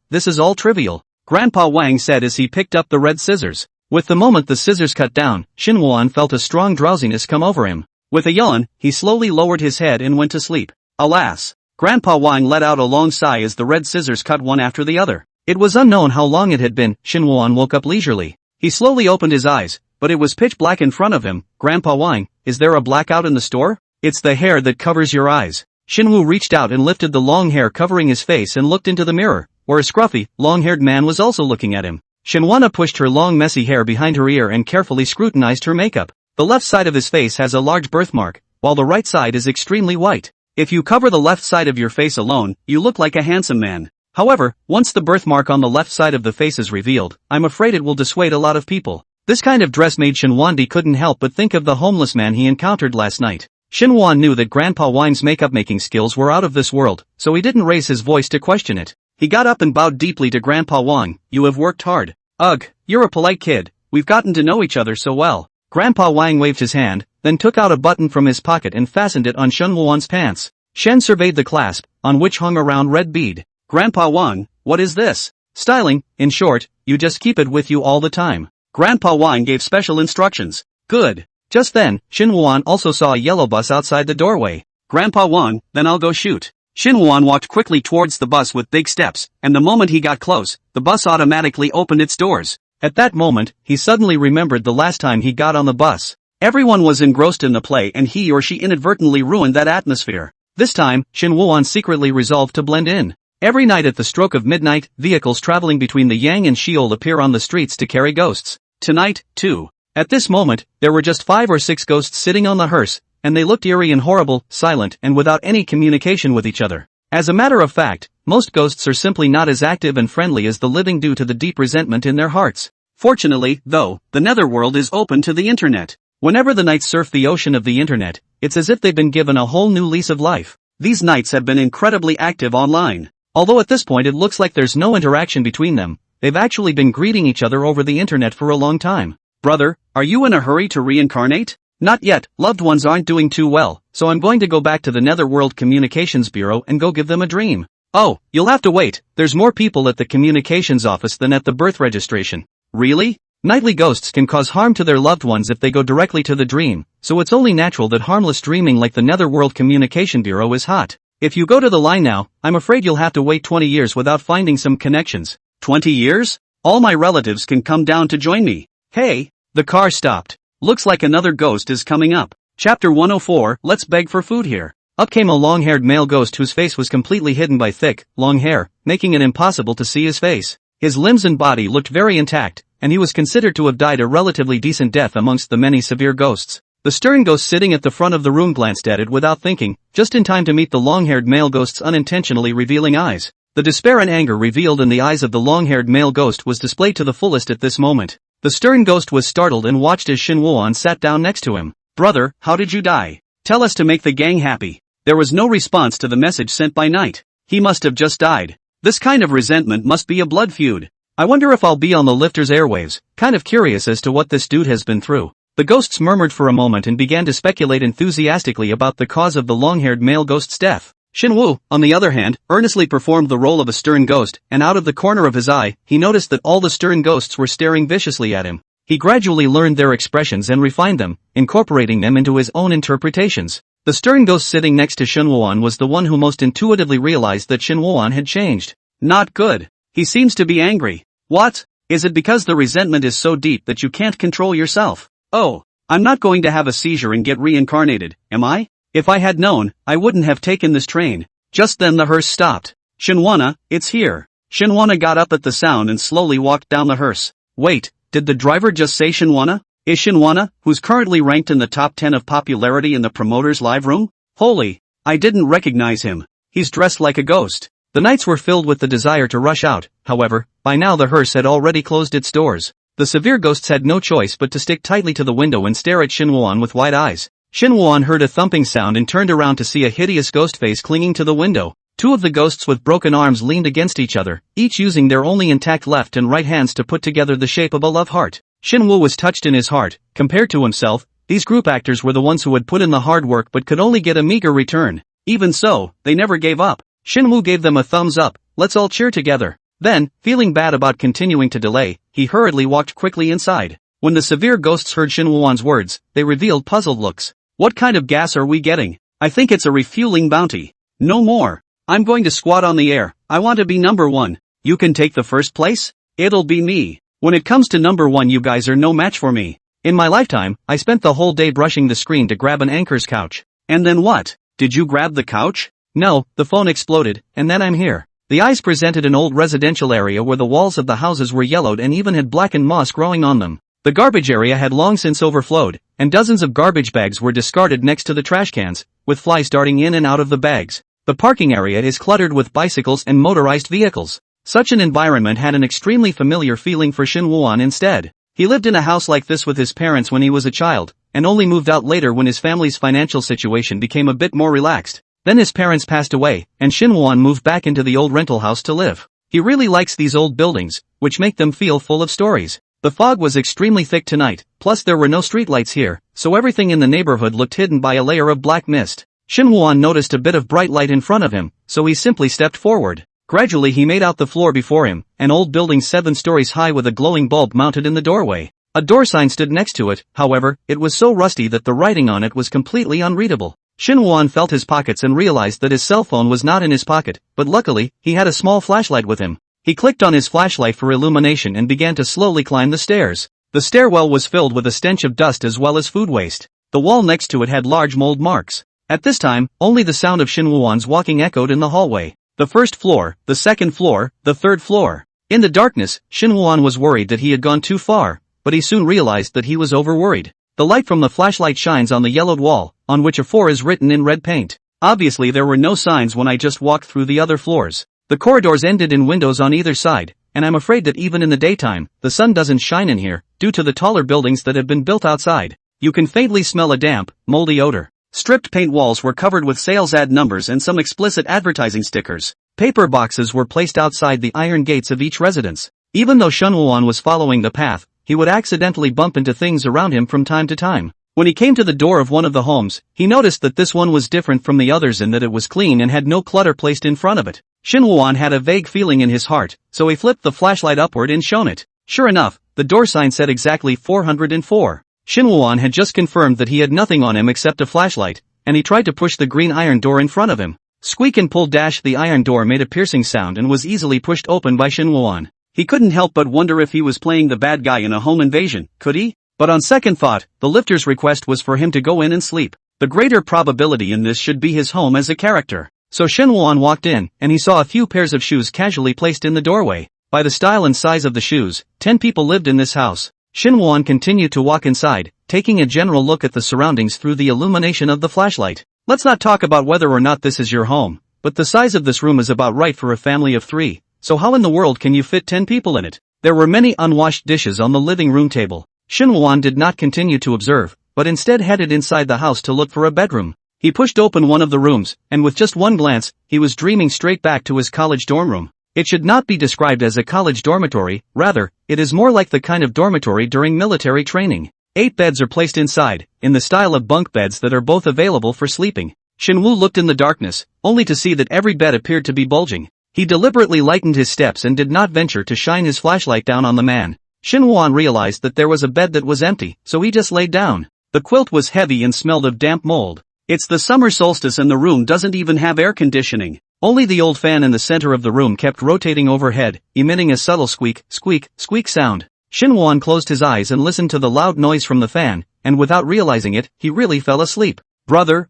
this is all trivial, Grandpa Wang said as he picked up the red scissors. With the moment the scissors cut down, Shin Woo-won felt a strong drowsiness come over him. With a yawn, he slowly lowered his head and went to sleep. Alas! Grandpa Wang let out a long sigh as the red scissors cut one after the other. It was unknown how long it had been. Shin Woo-won woke up leisurely. He slowly opened his eyes, but it was pitch black in front of him. Grandpa Wang, is there a blackout in the store? It's the hair that covers your eyes. Shin Woo reached out and lifted the long hair covering his face and looked into the mirror, where a scruffy, long-haired man was also looking at him. Shin Woo pushed her long messy hair behind her ear and carefully scrutinized her makeup. The left side of his face has a large birthmark, while the right side is extremely white. If you cover the left side of your face alone, you look like a handsome man. However, once the birthmark on the left side of the face is revealed, I'm afraid it will dissuade a lot of people. This kind of dress made Shin Woo couldn't help but think of the homeless man he encountered last night. Shin Woo knew that Grandpa Wang's makeup making skills were out of this world, so he didn't raise his voice to question it. He got up and bowed deeply to Grandpa Wang. You have worked hard. Ugh, you're a polite kid. We've gotten to know each other so well. Grandpa Wang waved his hand, then took out a button from his pocket and fastened it on Shin Woo's pants. Shen surveyed the clasp, on which hung a round red bead. Grandpa Wang, what is this? Styling, in short, you just keep it with you all the time. Grandpa Wang gave special instructions. Good. Just then, Shin Woo also saw a yellow bus outside the doorway. Grandpa Wang, then I'll go shoot. Shin Woo walked quickly towards the bus with big steps, and the moment he got close, the bus automatically opened its doors. At that moment, he suddenly remembered the last time he got on the bus. Everyone was engrossed in the play and he or she inadvertently ruined that atmosphere. This time, Shin Woo secretly resolved to blend in. Every night at the stroke of midnight, vehicles traveling between the Yang and Sheol appear on the streets to carry ghosts. Tonight, too. At this moment, there were just 5 or 6 ghosts sitting on the hearse, and they looked eerie and horrible, silent and without any communication with each other. As a matter of fact, most ghosts are simply not as active and friendly as the living due to the deep resentment in their hearts. Fortunately, though, the netherworld is open to the internet. Whenever the knights surf the ocean of the internet, it's as if they've been given a whole new lease of life. These knights have been incredibly active online. Although at this point it looks like there's no interaction between them, they've actually been greeting each other over the internet for a long time. Brother, are you in a hurry to reincarnate? Not yet, loved ones aren't doing too well, so I'm going to go back to the Netherworld Communications Bureau and go give them a dream. Oh, you'll have to wait, there's more people at the communications office than at the birth registration. Really? Nightly ghosts can cause harm to their loved ones if they go directly to the dream, so it's only natural that harmless dreaming like the Netherworld Communication Bureau is hot. If you go to the line now, I'm afraid you'll have to wait 20 years without finding some connections. 20 years? All my relatives can come down to join me. Hey, the car stopped. Looks like another ghost is coming up. Chapter 104, let's beg for food here. Up came a long-haired male ghost whose face was completely hidden by thick, long hair, making it impossible to see his face. His limbs and body looked very intact, and he was considered to have died a relatively decent death amongst the many severe ghosts. The stern ghost sitting at the front of the room glanced at it without thinking, just in time to meet the long-haired male ghost's unintentionally revealing eyes. The despair and anger revealed in the eyes of the long-haired male ghost was displayed to the fullest at this moment. The stern ghost was startled and watched as Shin Woo-an sat down next to him. Brother, how did you die? Tell us to make the gang happy. There was no response to the message sent by Night. He must have just died. This kind of resentment must be a blood feud. I wonder if I'll be on the lifter's airwaves, kind of curious as to what this dude has been through. The ghosts murmured for a moment and began to speculate enthusiastically about the cause of the long-haired male ghost's death. Shin Woo, on the other hand, earnestly performed the role of a stern ghost, and out of the corner of his eye, he noticed that all the stern ghosts were staring viciously at him. He gradually learned their expressions and refined them, incorporating them into his own interpretations. The stern ghost sitting next to Shin Woo-an was the one who most intuitively realized that Shin Woo-an had changed. Not good. He seems to be angry. What? Is it because the resentment is so deep that you can't control yourself? Oh, I'm not going to have a seizure and get reincarnated, am I? If I had known, I wouldn't have taken this train. Just then the hearse stopped. Shinwana, it's here. Shinwana got up at the sound and slowly walked down the hearse. Wait, did the driver just say Shinwana? Is Shinwana, who's currently ranked in the top 10 of popularity in the promoter's live room? Holy, I didn't recognize him. He's dressed like a ghost. The knights were filled with the desire to rush out, however, by now the hearse had already closed its doors. The severe ghosts had no choice but to stick tightly to the window and stare at Shin Woo-an with wide eyes. Shin Woo-an heard a thumping sound and turned around to see a hideous ghost face clinging to the window. Two of the ghosts with broken arms leaned against each other, each using their only intact left and right hands to put together the shape of a love heart. Shin Woo was touched in his heart. Compared to himself, these group actors were the ones who had put in the hard work but could only get a meager return. Even so, they never gave up. Shin Woo gave them a thumbs up. Let's all cheer together. Then, feeling bad about continuing to delay, he hurriedly walked quickly inside. When the severe ghosts heard Shin Woo-an's words, they revealed puzzled looks. What kind of gas are we getting? I think it's a refueling bounty. No more. I'm going to squat on the air. I want to be number 1. You can take the first place? It'll be me. When it comes to number 1, you guys are no match for me. In my lifetime, I spent the whole day brushing the screen to grab an anchor's couch. And then what? Did you grab the couch? No, the phone exploded, and then I'm here. The eyes presented an old residential area where the walls of the houses were yellowed and even had blackened moss growing on them. The garbage area had long since overflowed, and dozens of garbage bags were discarded next to the trash cans, with flies darting in and out of the bags. The parking area is cluttered with bicycles and motorized vehicles. Such an environment had an extremely familiar feeling for Shin Woo-an instead. He lived in a house like this with his parents when he was a child, and only moved out later when his family's financial situation became a bit more relaxed. Then his parents passed away, and Shin Woo-an moved back into the old rental house to live. He really likes these old buildings, which make them feel full of stories. The fog was extremely thick tonight, plus there were no streetlights here, so everything in the neighborhood looked hidden by a layer of black mist. Shin Woo-an noticed a bit of bright light in front of him, so he simply stepped forward. Gradually he made out the floor before him, an old building 7 stories high with a glowing bulb mounted in the doorway. A door sign stood next to it, however, it was so rusty that the writing on it was completely unreadable. Shin Woo-an felt his pockets and realized that his cell phone was not in his pocket, but luckily, he had a small flashlight with him. He clicked on his flashlight for illumination and began to slowly climb the stairs. The stairwell was filled with a stench of dust as well as food waste. The wall next to it had large mold marks. At this time, only the sound of Shin Woo-an's walking echoed in the hallway. The first floor, the second floor, the third floor. In the darkness, Shin Woo-an was worried that he had gone too far, but he soon realized that he was overworried. The light from the flashlight shines on the yellowed wall, on which a 4 is written in red paint. Obviously there were no signs when I just walked through the other floors. The corridors ended in windows on either side, and I'm afraid that even in the daytime, the sun doesn't shine in here, due to the taller buildings that have been built outside. You can faintly smell a damp, moldy odor. Stripped paint walls were covered with sales ad numbers and some explicit advertising stickers. Paper boxes were placed outside the iron gates of each residence. Even though Shunwoo was following the path, he would accidentally bump into things around him from time to time. When he came to the door of one of the homes, he noticed that this one was different from the others in that it was clean and had no clutter placed in front of it. Shinwoo had a vague feeling in his heart, so he flipped the flashlight upward and shone it. Sure enough, the door sign said exactly 404. Shinwoo had just confirmed that he had nothing on him except a flashlight, and he tried to push the green iron door in front of him. Squeak and pull dash the iron door made a piercing sound and was easily pushed open by Shinwoo. He couldn't help but wonder if he was playing the bad guy in a home invasion, could he? But on second thought, the lifter's request was for him to go in and sleep. The greater probability in this should be his home as a character. So Shinwoo walked in, and he saw a few pairs of shoes casually placed in the doorway. By the style and size of the shoes, 10 people lived in this house. Shinwoo continued to walk inside, taking a general look at the surroundings through the illumination of the flashlight. Let's not talk about whether or not this is your home, but the size of this room is about right for a family of 3, so how in the world can you fit 10 people in it? There were many unwashed dishes on the living room table. Shinwoo did not continue to observe, but instead headed inside the house to look for a bedroom. He pushed open one of the rooms, and with just one glance, he was dreaming straight back to his college dorm room. It should not be described as a college dormitory, rather, it is more like the kind of dormitory during military training. 8 beds are placed inside, in the style of bunk beds that are both available for sleeping. Shinwoo looked in the darkness, only to see that every bed appeared to be bulging. He deliberately lightened his steps and did not venture to shine his flashlight down on the man. Shinwoo realized that there was a bed that was empty, so he just laid down. The quilt was heavy and smelled of damp mold. It's the summer solstice and the room doesn't even have air conditioning. Only the old fan in the center of the room kept rotating overhead, emitting a subtle squeak, squeak, squeak sound. Shinwoo closed his eyes and listened to the loud noise from the fan, and without realizing it, he really fell asleep. Brother.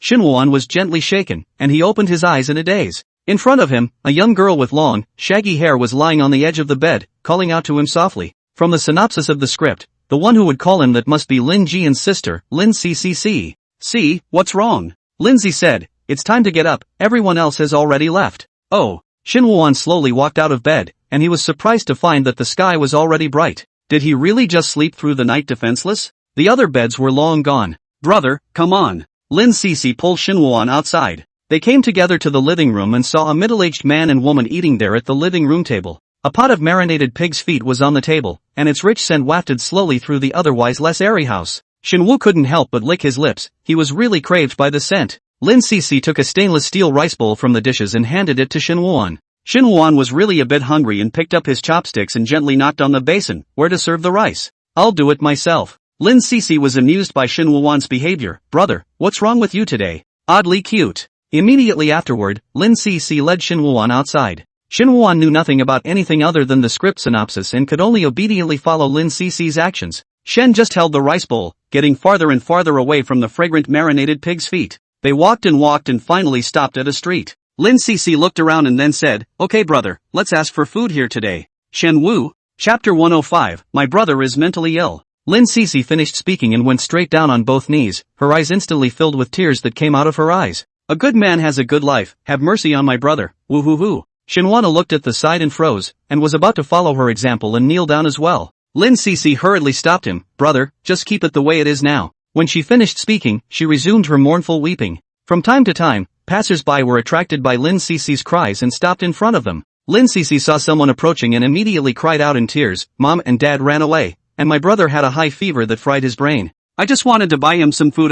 Shinwoo was gently shaken, and he opened his eyes in a daze. In front of him, a young girl with long, shaggy hair was lying on the edge of the bed, calling out to him softly. From the synopsis of the script, the one who would call him that must be Lin Jian's sister, Lin CCC. See, what's wrong? Lindsay said, it's time to get up, everyone else has already left. Oh. Shinwoo slowly walked out of bed, and he was surprised to find that the sky was already bright. Did he really just sleep through the night defenseless? The other beds were long gone. Brother, come on. Lin Cece pulled Shinwoo outside. They came together to the living room and saw a middle-aged man and woman eating there at the living room table. A pot of marinated pig's feet was on the table, and its rich scent wafted slowly through the otherwise less airy house. Shinwoo couldn't help but lick his lips, he was really craved by the scent. Lin Cece took a stainless steel rice bowl from the dishes and handed it to Shinwoo. Shinwoo was really a bit hungry and picked up his chopsticks and gently knocked on the basin, where to serve the rice. I'll do it myself. Lin Cece was amused by Shinwoo's behavior. Brother, what's wrong with you today? Oddly cute. Immediately afterward, Lin Cece led Shinwoo outside. Shinwoo knew nothing about anything other than the script synopsis and could only obediently follow Lin Cece's actions. Shen just held the rice bowl, getting farther and farther away from the fragrant marinated pig's feet. They walked and finally stopped at a street. Lin Cece looked around and then said, okay brother, let's ask for food here today. Shenwoo, Chapter 105, My brother is mentally ill. Lin Cece finished speaking and went straight down on both knees, her eyes instantly filled with tears that came out of her eyes. A good man has a good life, have mercy on my brother, woo-hoo-hoo. Shinwoo looked at the side and froze, and was about to follow her example and kneel down as well. Lin Cece hurriedly stopped him. Brother, just keep it the way it is now. When she finished speaking, she resumed her mournful weeping. From time to time, passers-by were attracted by Lin Cece's cries and stopped in front of them. Lin Cece saw someone approaching and immediately cried out in tears, Mom and Dad ran away, and my brother had a high fever that fried his brain. I just wanted to buy him some food.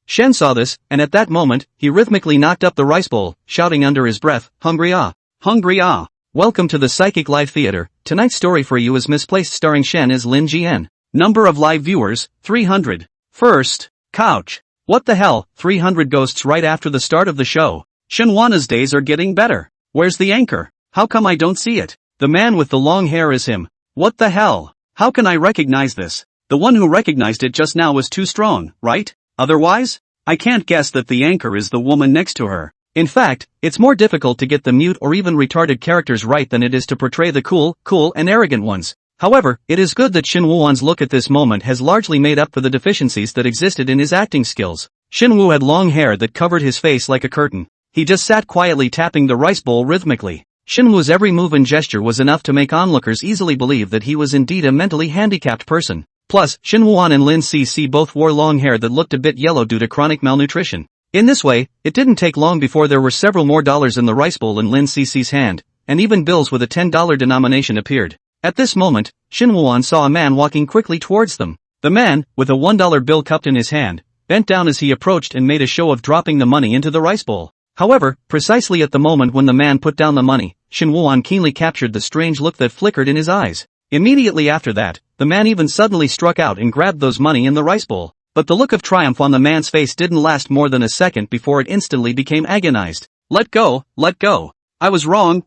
Shen saw this, and at that moment, he rhythmically knocked up the rice bowl, shouting under his breath, Hungry ah! Hungry ah! Welcome to the Psychic Live Theater. Tonight's story for you is Misplaced starring Shen as Lin Jian. Number of live viewers, 300. First, couch. What the hell, 300 ghosts right after the start of the show. Shinwoo's days are getting better. Where's the anchor? How come I don't see it? The man with the long hair is him. What the hell? How can I recognize this? The one who recognized it just now was too strong, right? Otherwise? I can't guess that the anchor is the woman next to her. In fact, it's more difficult to get the mute or even retarded characters right than it is to portray the cool, and arrogant ones. However, it is good that Shin Woo-won's look at this moment has largely made up for the deficiencies that existed in his acting skills. Shin Woo had long hair that covered his face like a curtain. He just sat quietly tapping the rice bowl rhythmically. Shin Woo's every move and gesture was enough to make onlookers easily believe that he was indeed a mentally handicapped person. Plus, Shin Woo-won and Lin Cc both wore long hair that looked a bit yellow due to chronic malnutrition. In this way, it didn't take long before there were several more dollars in the rice bowl in Lin Cc's hand, and even bills with a $10 denomination appeared. At this moment, Shin Woo-won saw a man walking quickly towards them. The man, with a $1 bill cupped in his hand, bent down as he approached and made a show of dropping the money into the rice bowl. However, precisely at the moment when the man put down the money, Shin Woo-won keenly captured the strange look that flickered in his eyes. Immediately after that, the man even suddenly struck out and grabbed those money in the rice bowl. But the look of triumph on the man's face didn't last more than a second before it instantly became agonized. Let go, let go. I was wrong.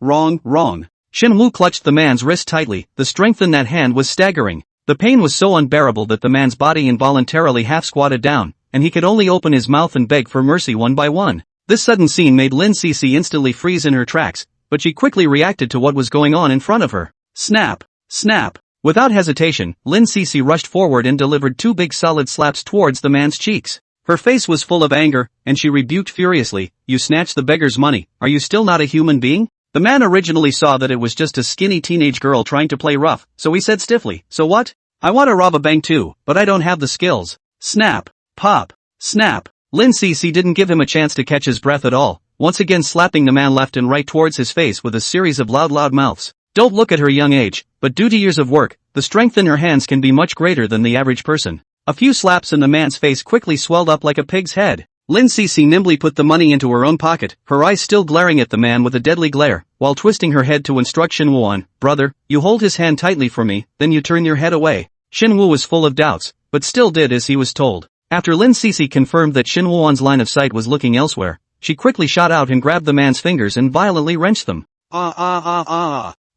Shin Woo clutched the man's wrist tightly, the strength in that hand was staggering. The pain was so unbearable that the man's body involuntarily half-squatted down, and he could only open his mouth and beg for mercy one by one. This sudden scene made Lin Cc instantly freeze in her tracks, but she quickly reacted to what was going on in front of her. Snap! Snap! Without hesitation, Lin Cc rushed forward and delivered 2 big solid slaps towards the man's cheeks. Her face was full of anger, and she rebuked furiously, "You snatched the beggar's money, are you still not a human being?" The man originally saw that it was just a skinny teenage girl trying to play rough, so he said stiffly, "So what? I want to rob a bank too, but I don't have the skills." Snap! Pop! Snap! Lin Cc didn't give him a chance to catch his breath at all, once again slapping the man left and right towards his face with a series of loud mouths. Don't look at her young age, but due to years of work, the strength in her hands can be much greater than the average person. A few slaps and the man's face quickly swelled up like a pig's head. Lin Cc nimbly put the money into her own pocket, her eyes still glaring at the man with a deadly glare, while twisting her head to instruct Shin Woo-won, "Brother, you hold his hand tightly for me, then you turn your head away." Shin Woo was full of doubts, but still did as he was told. After Lin Cc confirmed that Shin Woo-won's line of sight was looking elsewhere, she quickly shot out and grabbed the man's fingers and violently wrenched them.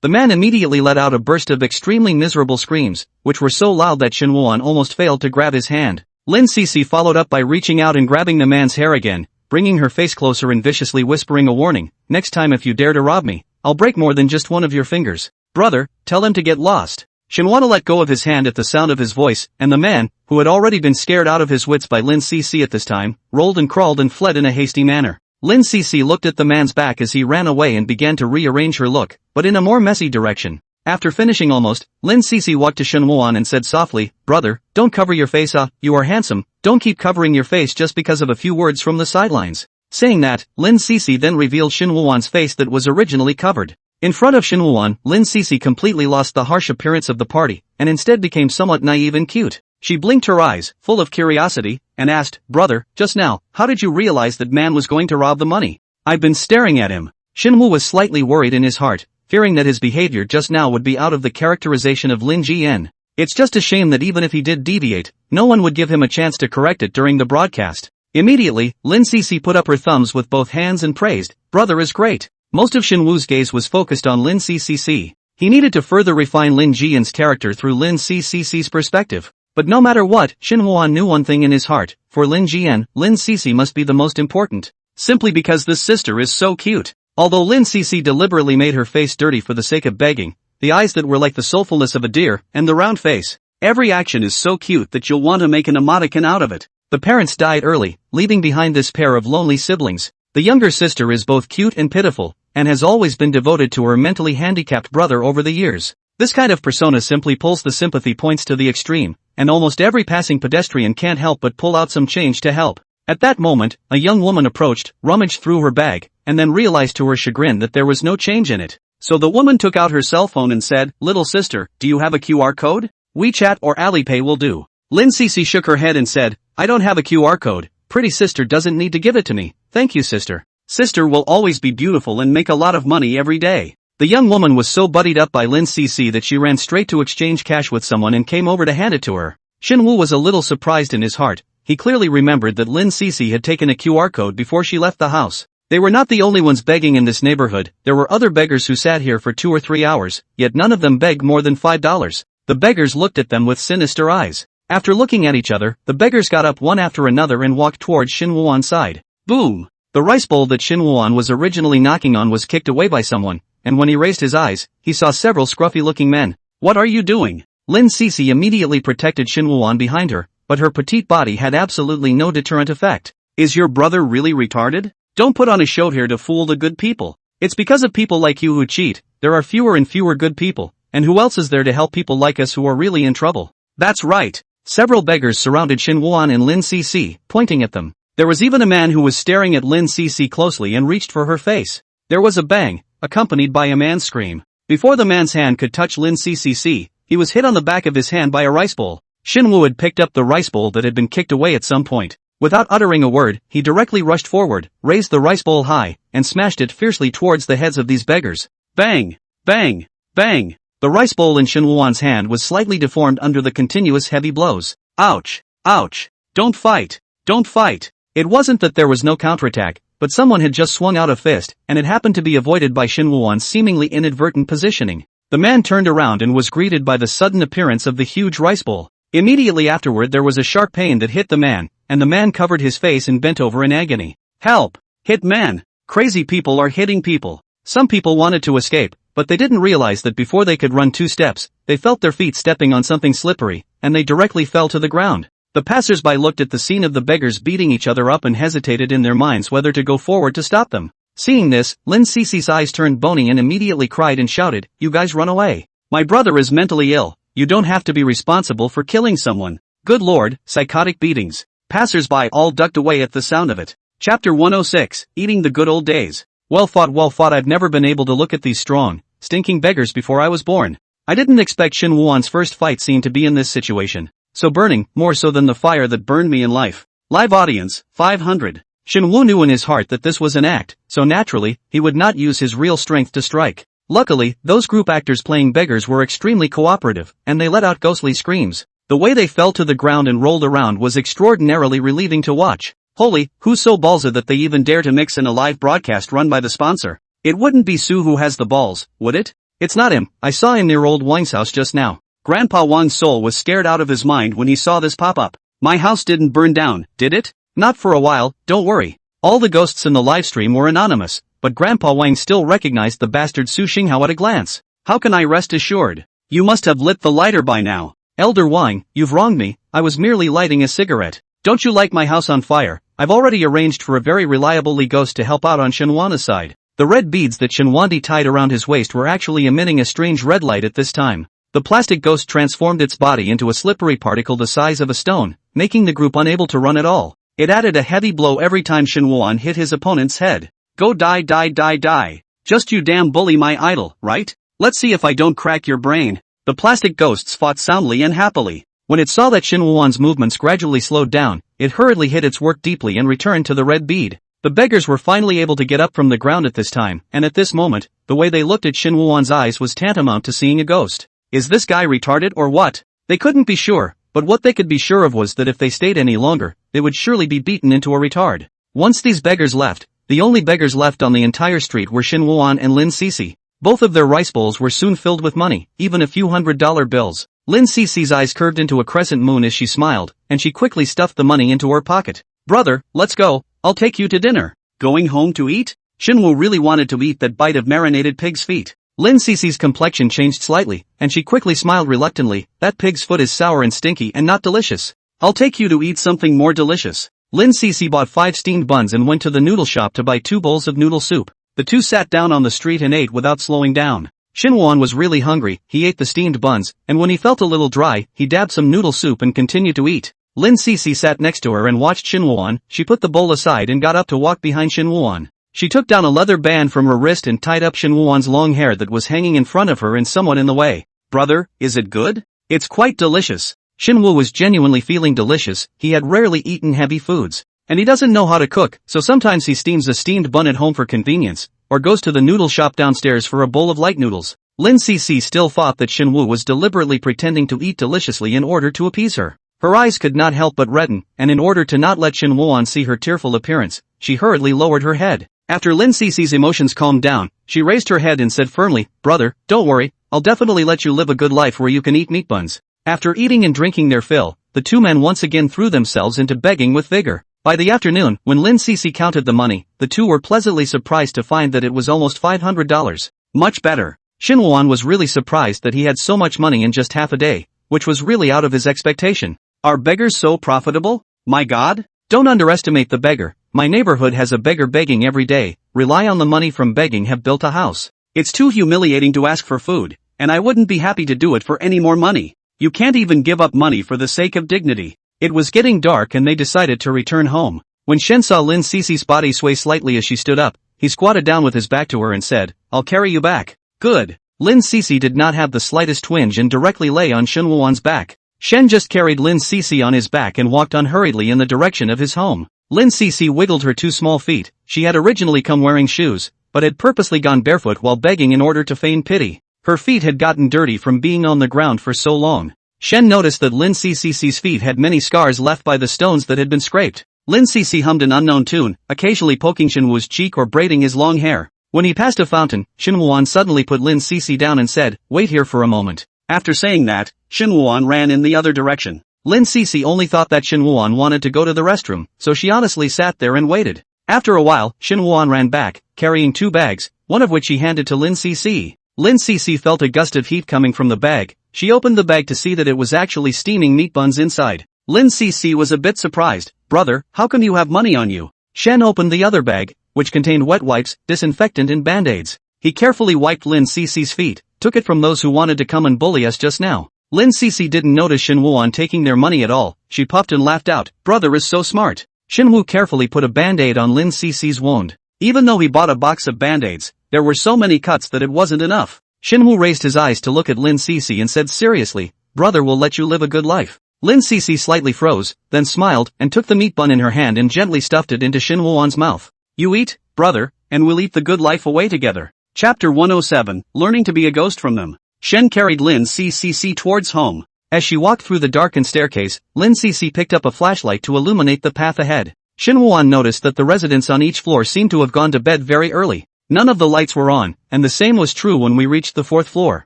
The man immediately let out a burst of extremely miserable screams, which were so loud that Shin Woo-won almost failed to grab his hand. Lin Cc followed up by reaching out and grabbing the man's hair again, bringing her face closer and viciously whispering a warning, "Next time if you dare to rob me, I'll break more than just one of your fingers. Brother, tell him to get lost." Shin Woo-won let go of his hand at the sound of his voice, and the man, who had already been scared out of his wits by Lin Cc at this time, rolled and crawled and fled in a hasty manner. Lin Cc looked at the man's back as he ran away and began to rearrange her look, but in a more messy direction. After finishing almost, Lin Cc walked to Shin Woo-won and said softly, "Brother, don't cover your face you are handsome, don't keep covering your face just because of a few words from the sidelines." Saying that, Lin Cc then revealed Shin Woo-won's face that was originally covered. In front of Shin Woo-won, Lin Cc completely lost the harsh appearance of the party, and instead became somewhat naive and cute. She blinked her eyes, full of curiosity, and asked, "Brother, just now, how did you realize that man was going to rob the money?" "I've been staring at him." Shin Woo was slightly worried in his heart, fearing that his behavior just now would be out of the characterization of Lin Jin. It's just a shame that even if he did deviate, no one would give him a chance to correct it during the broadcast. Immediately, Lin Cc put up her thumbs with both hands and praised, "Brother is great." Most of Shin Woo's gaze was focused on Lin Cc. He needed to further refine Lin Jin's character through Lin Cc's perspective. But no matter what, Shin Woo-won knew one thing in his heart, for Lin Jin, Lin Cc must be the most important. Simply because this sister is so cute. Although Lin Cc deliberately made her face dirty for the sake of begging, the eyes that were like the soulfulness of a deer, and the round face. Every action is so cute that you'll want to make an emoticon out of it. The parents died early, leaving behind this pair of lonely siblings. The younger sister is both cute and pitiful, and has always been devoted to her mentally handicapped brother over the years. This kind of persona simply pulls the sympathy points to the extreme, and almost every passing pedestrian can't help but pull out some change to help. At that moment, a young woman approached, rummaged through her bag, and then realized to her chagrin that there was no change in it. So the woman took out her cell phone and said, "Little sister, do you have a QR code? WeChat or Alipay will do." Lin Cc shook her head and said, "I don't have a QR code, pretty sister doesn't need to give it to me, thank you sister. Sister will always be beautiful and make a lot of money every day." The young woman was so buddied up by Lin Cc that she ran straight to exchange cash with someone and came over to hand it to her. Shin Woo was a little surprised in his heart. He clearly remembered that Lin Cc had taken a QR code before she left the house. They were not the only ones begging in this neighborhood, there were other beggars who sat here for 2 or 3 hours, yet none of them begged more than $5. The beggars looked at them with sinister eyes. After looking at each other, the beggars got up one after another and walked towards Shin Woo-won's side. Boom! The rice bowl that Shin Woo-won was originally knocking on was kicked away by someone, and when he raised his eyes, he saw several scruffy-looking men. What are you doing? Lin Cece immediately protected Shin Woo-won behind her, but her petite body had absolutely no deterrent effect. Is your brother really retarded? Don't put on a show here to fool the good people. It's because of people like you who cheat, there are fewer and fewer good people, and who else is there to help people like us who are really in trouble? That's right. Several beggars surrounded Shin Woo-won and Lin Cece, pointing at them. There was even a man who was staring at Lin Cece closely and reached for her face. There was a bang, accompanied by a man's scream. Before the man's hand could touch Lin Cece, he was hit on the back of his hand by a rice bowl. Shin Woo had picked up the rice bowl that had been kicked away at some point. Without uttering a word, he directly rushed forward, raised the rice bowl high, and smashed it fiercely towards the heads of these beggars. Bang! Bang! Bang! The rice bowl in Shin Woo-won's hand was slightly deformed under the continuous heavy blows. Ouch! Ouch! Don't fight! Don't fight! It wasn't that there was no counterattack, but someone had just swung out a fist, and it happened to be avoided by Shin Woo-won's seemingly inadvertent positioning. The man turned around and was greeted by the sudden appearance of the huge rice bowl. Immediately afterward there was a sharp pain that hit the man, and the man covered his face and bent over in agony. Help! Hit man! Crazy people are hitting people. Some people wanted to escape, but they didn't realize that before they could run 2 steps, they felt their feet stepping on something slippery, and they directly fell to the ground. The passers-by looked at the scene of the beggars beating each other up and hesitated in their minds whether to go forward to stop them. Seeing this, Lin Cece's eyes turned bony and immediately cried and shouted, "You guys run away. My brother is mentally ill, you don't have to be responsible for killing someone." Good lord, psychotic beatings. Passers-by all ducked away at the sound of it. Chapter 106, Eating the Good Old Days. Well fought, I've never been able to look at these strong, stinking beggars before I was born. I didn't expect Shin Woo-won's first fight scene to be in this situation. So burning, more so than the fire that burned me in life. Live audience, 500. Shin Woo knew in his heart that this was an act, so naturally, he would not use his real strength to strike. Luckily, those group actors playing beggars were extremely cooperative, and they let out ghostly screams. The way they fell to the ground and rolled around was extraordinarily relieving to watch. Holy, who's so ballsy that they even dare to mix in a live broadcast run by the sponsor? It wouldn't be Sue who has the balls, would it? It's not him, I saw him near old Wang's house just now. Grandpa Wang's soul was scared out of his mind when he saw this pop up. My house didn't burn down, did it? Not for a while, don't worry. All the ghosts in the livestream were anonymous, but Grandpa Wang still recognized the bastard Su Xinghao at a glance. How can I rest assured? You must have lit the lighter by now. Elder Wang, you've wronged me, I was merely lighting a cigarette. Don't you like my house on fire? I've already arranged for a very reliable Li ghost to help out on Shenwan's side. The red beads that Shenwandi tied around his waist were actually emitting a strange red light at this time. The plastic ghost transformed its body into a slippery particle the size of a stone, making the group unable to run at all. It added a heavy blow every time Shenwan hit his opponent's head. Go die. Just you damn bully my idol, right? Let's see if I don't crack your brain. The plastic ghosts fought soundly and happily. When it saw that Shenwan's movements gradually slowed down, it hurriedly hit its work deeply and returned to the red bead. The beggars were finally able to get up from the ground at this time, and at this moment, the way they looked at Shenwan's eyes was tantamount to seeing a ghost. Is this guy retarded or what? They couldn't be sure, but what they could be sure of was that if they stayed any longer, they would surely be beaten into a retard. Once these beggars left, the only beggars left on the entire street were Shinwan and Lin Cece. Both of their rice bowls were soon filled with money, even a few $100 bills. Lin Cece's eyes curved into a crescent moon as she smiled, and she quickly stuffed the money into her pocket. Brother, let's go, I'll take you to dinner. Going home to eat? Shinwoo really wanted to eat that bite of marinated pig's feet. Lin Cece's complexion changed slightly, and she quickly smiled reluctantly. That pig's foot is sour and stinky and not delicious. I'll take you to eat something more delicious. Lin Cece bought 5 steamed buns and went to the noodle shop to buy 2 bowls of noodle soup. The two sat down on the street and ate without slowing down. Shinwan was really hungry, he ate the steamed buns, and when he felt a little dry, he dabbed some noodle soup and continued to eat. Lin Cece sat next to her and watched Shinwan. She put the bowl aside and got up to walk behind Shinwan. She took down a leather band from her wrist and tied up Shinwan's long hair that was hanging in front of her and somewhat in the way. Brother, is it good? It's quite delicious. Shinwoo was genuinely feeling delicious. He had rarely eaten heavy foods. And he doesn't know how to cook, so sometimes he steams a steamed bun at home for convenience, or goes to the noodle shop downstairs for a bowl of light noodles. Lin Cece still thought that Shinwoo was deliberately pretending to eat deliciously in order to appease her. Her eyes could not help but redden, and in order to not let Shinwoo see her tearful appearance, she hurriedly lowered her head. After Lin Cece's emotions calmed down, she raised her head and said firmly, Brother, don't worry, I'll definitely let you live a good life where you can eat meat buns. After eating and drinking their fill, the two men once again threw themselves into begging with vigor. By the afternoon, when Lin Cece counted the money, the two were pleasantly surprised to find that it was almost $500. Much better. Shin Woo-won was really surprised that he had so much money in just half a day, which was really out of his expectation. Are beggars so profitable? My God? Don't underestimate the beggar. My neighborhood has a beggar begging every day. Rely on the money from begging, have built a house. It's too humiliating to ask for food, and I wouldn't be happy to do it for any more money. You can't even give up money for the sake of dignity. It was getting dark and they decided to return home. When Shen saw Lin Cece's body sway slightly as she stood up, he squatted down with his back to her and said, "I'll carry you back." Good. Lin Cece did not have the slightest twinge and directly lay on Shen Woo-won's back. Shen just carried Lin Cece on his back and walked unhurriedly in the direction of his home. Lin Cece wiggled her two small feet. She had originally come wearing shoes, but had purposely gone barefoot while begging in order to feign pity. Her feet had gotten dirty from being on the ground for so long. Shen noticed that Lin Cece's feet had many scars left by the stones that had been scraped. Lin Cece hummed an unknown tune, occasionally poking Shin Woo's cheek or braiding his long hair. When he passed a fountain, Shin Woo-won suddenly put Lin Cece down and said, "Wait here for a moment." After saying that, Shin Woo-won ran in the other direction. Lin Cece only thought that Shin Woo-won wanted to go to the restroom, so she honestly sat there and waited. After a while, Shin Woo-won ran back, carrying 2 bags, one of which he handed to Lin Cece. Lin Cece felt a gust of heat coming from the bag. She opened the bag to see that it was actually steaming meat buns inside. Lin Cece was a bit surprised. "Brother, how come you have money on you?" Shen opened the other bag, which contained wet wipes, disinfectant and band-aids. He carefully wiped Lin Cece's feet, took it from those who wanted to come and bully us just now. Lin Cece didn't notice Shin Woo-won taking their money at all. She puffed and laughed out. "Brother is so smart." Shin Woo carefully put a band-aid on Lin Cece's wound. Even though he bought a box of band-aids, there were so many cuts that it wasn't enough. Shin Woo raised his eyes to look at Lin Cece and said seriously, "Brother will let you live a good life." Lin Cece slightly froze, then smiled, and took the meat bun in her hand and gently stuffed it into Shin Woo-won's mouth. "You eat, brother, and we'll eat the good life away together." Chapter 107, Learning to be a Ghost from Them. Shen carried Lin Cece towards home. As she walked through the darkened staircase, Lin Cece picked up a flashlight to illuminate the path ahead. Shin Woo-won noticed that the residents on each floor seemed to have gone to bed very early. None of the lights were on, and the same was true when we reached the 4th floor.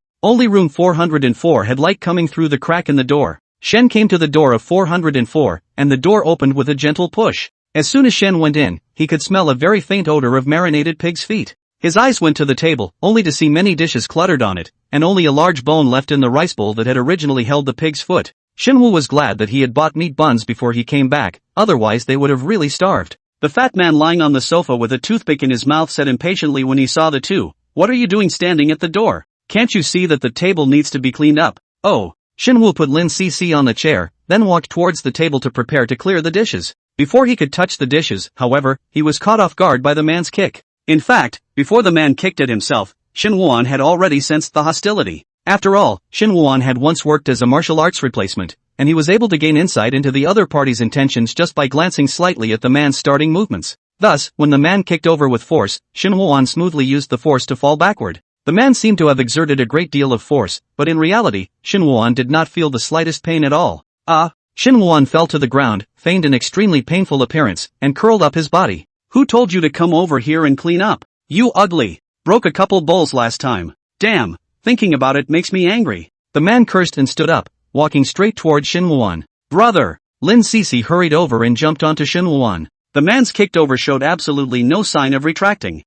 Only room 404 had light coming through the crack in the door. Shen came to the door of 404, and the door opened with a gentle push. As soon as Shen went in, he could smell a very faint odor of marinated pig's feet. His eyes went to the table, only to see many dishes cluttered on it, and only a large bone left in the rice bowl that had originally held the pig's foot. Shin Woo was glad that he had bought meat buns before he came back, otherwise they would have really starved. The fat man lying on the sofa with a toothpick in his mouth said impatiently when he saw the two, "What are you doing standing at the door? Can't you see that the table needs to be cleaned up?" "Oh." Shin Woo put Lin Cece on the chair, then walked towards the table to prepare to clear the dishes. Before he could touch the dishes, however, he was caught off guard by the man's kick. In fact, before the man kicked at himself, Shin Woo-won had already sensed the hostility. After all, Shin Woo-won had once worked as a martial arts replacement, and he was able to gain insight into the other party's intentions just by glancing slightly at the man's starting movements. Thus, when the man kicked over with force, Shin Woo-won smoothly used the force to fall backward. The man seemed to have exerted a great deal of force, but in reality, Shin Woo-won did not feel the slightest pain at all. Shin Woo-won fell to the ground, feigned an extremely painful appearance, and curled up his body. "Who told you to come over here and clean up? You ugly. Broke a couple bowls last time. Damn, thinking about it makes me angry." The man cursed and stood up, walking straight toward Shin Woo-won. "Brother!" Lin Cece hurried over and jumped onto Shin Woo-won. The man's kicked over showed absolutely no sign of retracting.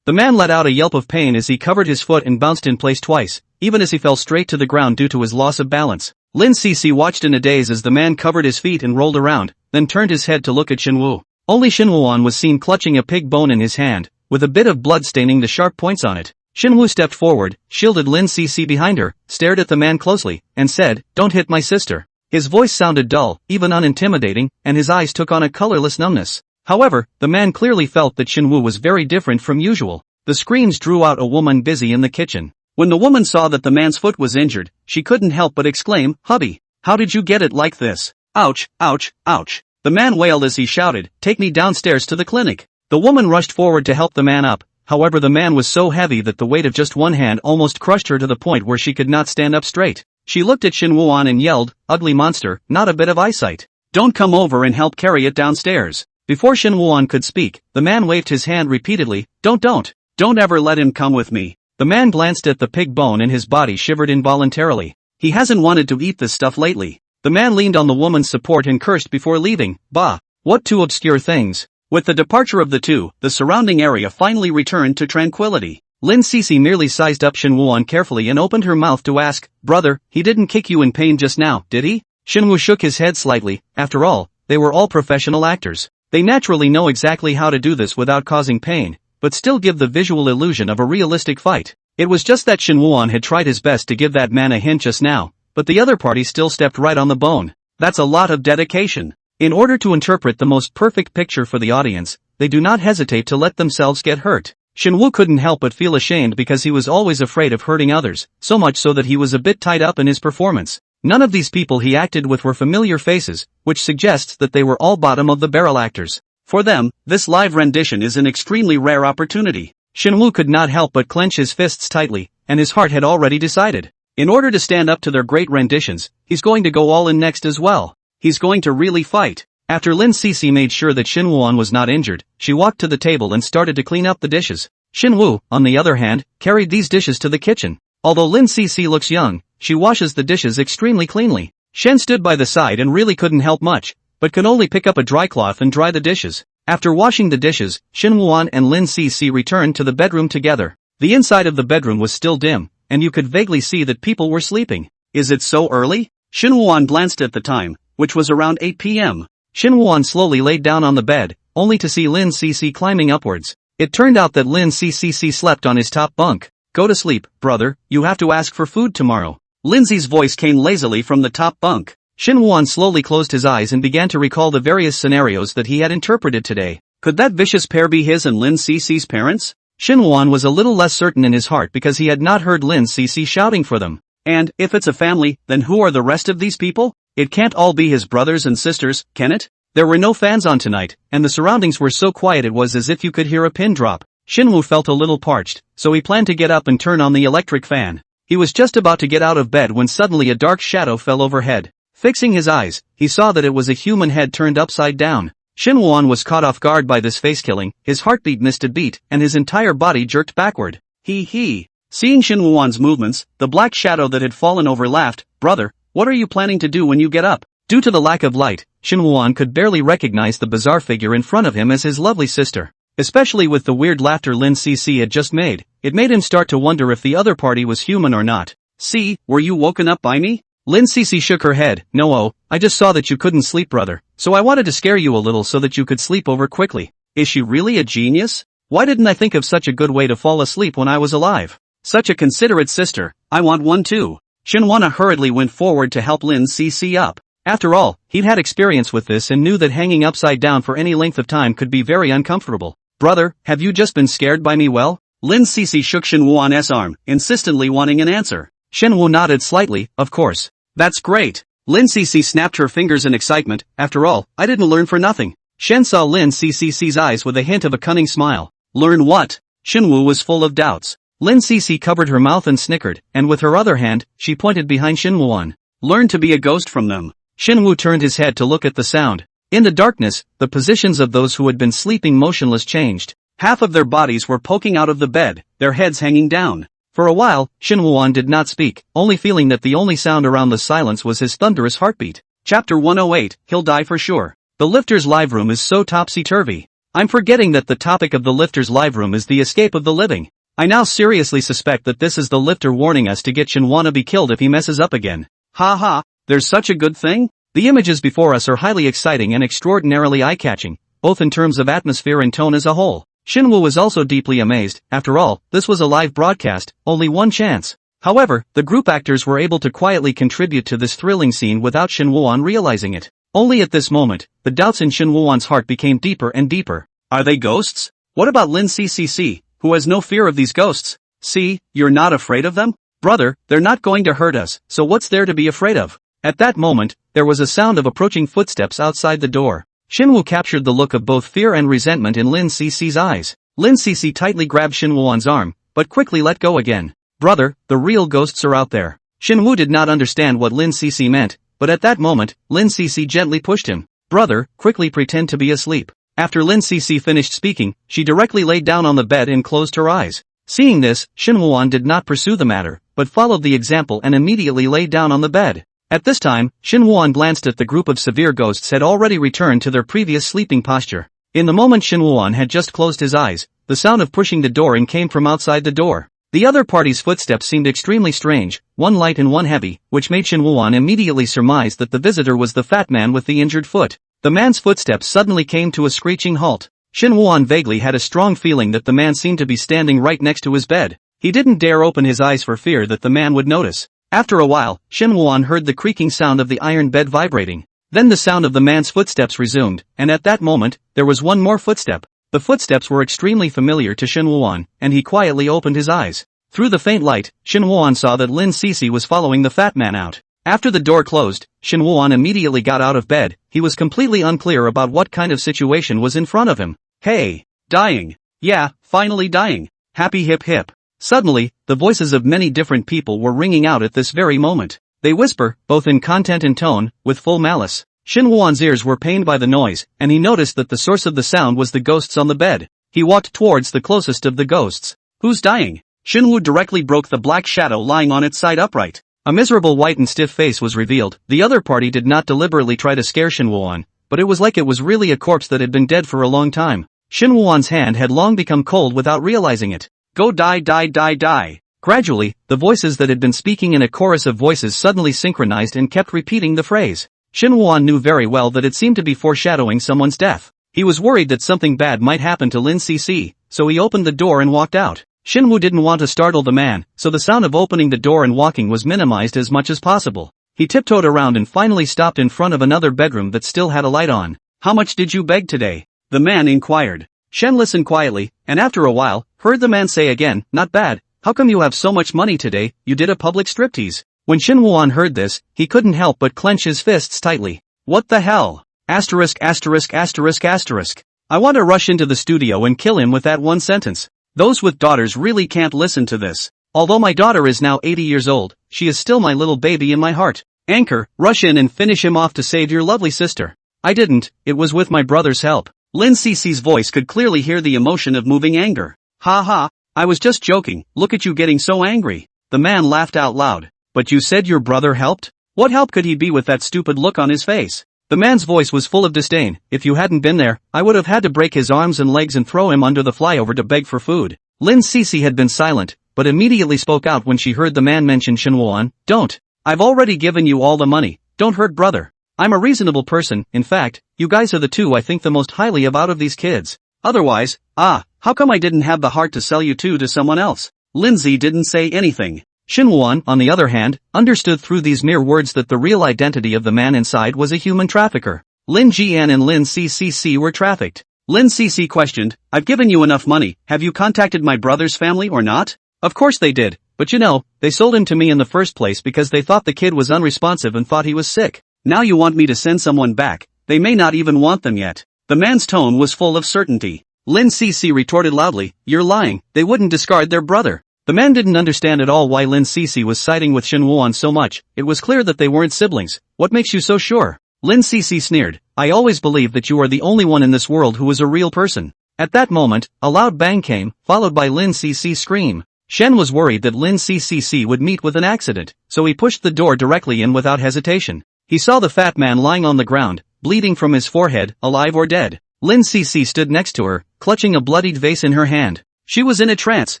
The man let out a yelp of pain as he covered his foot and bounced in place twice, even as he fell straight to the ground due to his loss of balance. Lin Cece watched in a daze as the man covered his feet and rolled around, then turned his head to look at Shin Woo. Only Shin Woo-won was seen clutching a pig bone in his hand, with a bit of blood staining the sharp points on it. Shin Woo stepped forward, shielded Lin Cece behind her, stared at the man closely, and said, "Don't hit my sister." His voice sounded dull, even unintimidating, and his eyes took on a colorless numbness. However, the man clearly felt that Shin Woo was very different from usual. The screams drew out a woman busy in the kitchen. When the woman saw that the man's foot was injured, she couldn't help but exclaim, "Hubby, how did you get it like this? Ouch, ouch, ouch." The man wailed as he shouted, "Take me downstairs to the clinic." The woman rushed forward to help the man up, however the man was so heavy that the weight of just one hand almost crushed her to the point where she could not stand up straight. She looked at Shin Woo-won and yelled, "Ugly monster, not a bit of eyesight. Don't come over and help carry it downstairs." Before Shin Woo-won could speak, the man waved his hand repeatedly, Don't ever let him come with me." The man glanced at the pig bone and his body shivered involuntarily. He hasn't wanted to eat this stuff lately. The man leaned on the woman's support and cursed before leaving. "Bah, What two obscure things? With the departure of the two, the surrounding area finally returned to tranquility. Lin Cece merely sized up Shinwoo carefully and opened her mouth to ask, "Brother, he didn't kick you in pain just now, did he?" Shinwoo shook his head slightly. After all, they were all professional actors. They naturally know exactly how to do this without causing pain, but still give the visual illusion of a realistic fight. It was just that Shinwoo had tried his best to give that man a hint just now, but the other party still stepped right on the bone. That's a lot of dedication. In order to interpret the most perfect picture for the audience, they do not hesitate to let themselves get hurt. Shinwoo couldn't help but feel ashamed because he was always afraid of hurting others, so much so that he was a bit tied up in his performance. None of these people he acted with were familiar faces, which suggests that they were all bottom-of-the-barrel actors. For them, this live rendition is an extremely rare opportunity. Shinwoo could not help but clench his fists tightly, and his heart had already decided. In order to stand up to their great renditions, he's going to go all in next as well. He's going to really fight. After Lin Cece made sure that Shinwoo was not injured, she walked to the table and started to clean up the dishes. Shinwoo, on the other hand, carried these dishes to the kitchen. Although Lin Cece looks young, she washes the dishes extremely cleanly. Shen stood by the side and really couldn't help much, but could only pick up a dry cloth and dry the dishes. After washing the dishes, Shinwoo and Lin Cece returned to the bedroom together. The inside of the bedroom was still dim, and you could vaguely see that people were sleeping. Is it so early? Shinwoo glanced at the time, which was around 8 p.m. Shinwoo slowly laid down on the bed, only to see Lin Cece climbing upwards. It turned out that Lin Cece slept on his top bunk. "Go to sleep, brother, you have to ask for food tomorrow." Lindsay's voice came lazily from the top bunk. Shinwoo slowly closed his eyes and began to recall the various scenarios that he had interpreted today. Could that vicious pair be his and Lin Cece's parents? Shinwoo was a little less certain in his heart because he had not heard Lin Cece shouting for them. And, if it's a family, then who are the rest of these people? It can't all be his brothers and sisters, can it? There were no fans on tonight, and the surroundings were so quiet it was as if you could hear a pin drop. Shinwoo felt a little parched, so he planned to get up and turn on the electric fan. He was just about to get out of bed when suddenly a dark shadow fell overhead. Fixing his eyes, he saw that it was a human head turned upside down. Shinwoo was caught off guard by this face-killing, his heartbeat missed a beat, and his entire body jerked backward. He. Seeing Shinwoo's movements, the black shadow that had fallen over laughed. "Brother, what are you planning to do when you get up?" Due to the lack of light, Shinwoo could barely recognize the bizarre figure in front of him as his lovely sister. Especially with the weird laughter Lin Cece had just made, it made him start to wonder if the other party was human or not. "See, were you woken up by me?" Lin Cece shook her head. "No, I just saw that you couldn't sleep, brother, so I wanted to scare you a little so that you could sleep over quickly." Is she really a genius? Why didn't I think of such a good way to fall asleep when I was alive? Such a considerate sister, I want one too. Shinwoo hurriedly went forward to help Lin Cece up. After all, he'd had experience with this and knew that hanging upside down for any length of time could be very uncomfortable. "Brother, have you just been scared by me?" "Well?" Lin Cece shook Shinwoo's arm, insistently wanting an answer. Shinwoo nodded slightly. "Of course." "That's great." Lin Cece snapped her fingers in excitement. "After all, I didn't learn for nothing." Shen saw Lin Cece's eyes with a hint of a cunning smile. "Learn what?" Shinwoo was full of doubts. Lin Cece covered her mouth and snickered, and with her other hand, she pointed behind Shinwoo. "Learn to be a ghost from them." Shinwoo turned his head to look at the sound. In the darkness, the positions of those who had been sleeping motionless changed. Half of their bodies were poking out of the bed, their heads hanging down. For a while, Shinwoo did not speak, only feeling that the only sound around the silence was his thunderous heartbeat. Chapter 108, He'll Die for Sure. The lifter's live room is so topsy-turvy. I'm forgetting that the topic of the lifter's live room is the escape of the living. I now seriously suspect that this is the lifter warning us to get Shinwoo be killed if he messes up again. Ha, there's such a good thing? The images before us are highly exciting and extraordinarily eye-catching, both in terms of atmosphere and tone as a whole. Shinwoo was also deeply amazed. After all, this was a live broadcast, only one chance. However, the group actors were able to quietly contribute to this thrilling scene without Shinwoo realizing it. Only at this moment, the doubts in Shinwoo's heart became deeper and deeper. Are they ghosts? What about Lin Cece, who has no fear of these ghosts? "See, you're not afraid of them? Brother, they're not going to hurt us, so what's there to be afraid of?" At that moment, there was a sound of approaching footsteps outside the door. Shinwoo captured the look of both fear and resentment in Lin Cece's eyes. Lin Cece tightly grabbed Shinwoo's arm, but quickly let go again. "Brother, the real ghosts are out there." Shinwoo did not understand what Lin Cece meant, but at that moment, Lin Cece gently pushed him. "Brother, quickly pretend to be asleep." After Lin Cece finished speaking, she directly laid down on the bed and closed her eyes. Seeing this, Shinwoo did not pursue the matter, but followed the example and immediately lay down on the bed. At this time, Shin Woo-won glanced at the group of severe ghosts had already returned to their previous sleeping posture. In the moment Shin Woo-won had just closed his eyes, the sound of pushing the door in came from outside the door. The other party's footsteps seemed extremely strange, one light and one heavy, which made Shin Woo-won immediately surmise that the visitor was the fat man with the injured foot. The man's footsteps suddenly came to a screeching halt. Shin Woo-won vaguely had a strong feeling that the man seemed to be standing right next to his bed. He didn't dare open his eyes for fear that the man would notice. After a while, Shin Woo-won heard the creaking sound of the iron bed vibrating. Then the sound of the man's footsteps resumed, and at that moment, there was one more footstep. The footsteps were extremely familiar to Shin Woo-won, and he quietly opened his eyes. Through the faint light, Shin Woo-won saw that Lin Cece was following the fat man out. After the door closed, Shin Woo-won immediately got out of bed. He was completely unclear about what kind of situation was in front of him. Hey! Dying! Yeah, finally dying! Happy hip hip! Suddenly, the voices of many different people were ringing out at this very moment. They whisper, both in content and tone, with full malice. Shin Woo-won's ears were pained by the noise, and he noticed that the source of the sound was the ghosts on the bed. He walked towards the closest of the ghosts. Who's dying? Shin Woo directly broke the black shadow lying on its side upright. A miserable white and stiff face was revealed. The other party did not deliberately try to scare Shin Woo-won, but it was like it was really a corpse that had been dead for a long time. Shin Woo-won's hand had long become cold without realizing it. Go die die die die. Gradually, the voices that had been speaking in a chorus of voices suddenly synchronized and kept repeating the phrase. Shin Woo-won knew very well that it seemed to be foreshadowing someone's death. He was worried that something bad might happen to Lin Cece, so he opened the door and walked out. Shin Woo didn't want to startle the man, so the sound of opening the door and walking was minimized as much as possible. He tiptoed around and finally stopped in front of another bedroom that still had a light on. How much did you beg today? The man inquired. Shen listened quietly, and after a while, heard the man say again, not bad, how come you have so much money today, you did a public striptease? When Shin Woo-won heard this, he couldn't help but clench his fists tightly. What the hell? Asterisk asterisk asterisk asterisk. I want to rush into the studio and kill him with that one sentence. Those with daughters really can't listen to this. Although my daughter is now 80 years old, she is still my little baby in my heart. Anchor, rush in and finish him off to save your lovely sister. I didn't, it was with my brother's help. Lin Cece's voice could clearly hear the emotion of moving anger. Ha ha, I was just joking, look at you getting so angry. The man laughed out loud. But you said your brother helped? What help could he be with that stupid look on his face? The man's voice was full of disdain. If you hadn't been there, I would have had to break his arms and legs and throw him under the flyover to beg for food. Lin Cece had been silent, but immediately spoke out when she heard the man mention Shin Woo-won. Don't. I've already given you all the money. Don't hurt brother. I'm a reasonable person, in fact, you guys are the two I think the most highly of out of these kids. Otherwise, how come I didn't have the heart to sell you two to someone else? Lindsay didn't say anything. Shin Woo-won, on the other hand, understood through these mere words that the real identity of the man inside was a human trafficker. Lin Jian and Lin Cece were trafficked. Lin Cece questioned, I've given you enough money, have you contacted my brother's family or not? Of course they did, but you know, they sold him to me in the first place because they thought the kid was unresponsive and thought he was sick. Now you want me to send someone back, they may not even want them yet. The man's tone was full of certainty. Lin Cece retorted loudly, you're lying, they wouldn't discard their brother. The man didn't understand at all why Lin Cece was siding with Shin Woo-won so much, it was clear that they weren't siblings. What makes you so sure? Lin Cece sneered, I always believed that you are the only one in this world who is a real person. At that moment, a loud bang came, followed by Lin Cece's scream. Shen was worried that Lin Cece would meet with an accident, so he pushed the door directly in without hesitation. He saw the fat man lying on the ground, bleeding from his forehead, alive or dead. Lin Cece stood next to her, clutching a bloodied vase in her hand. She was in a trance,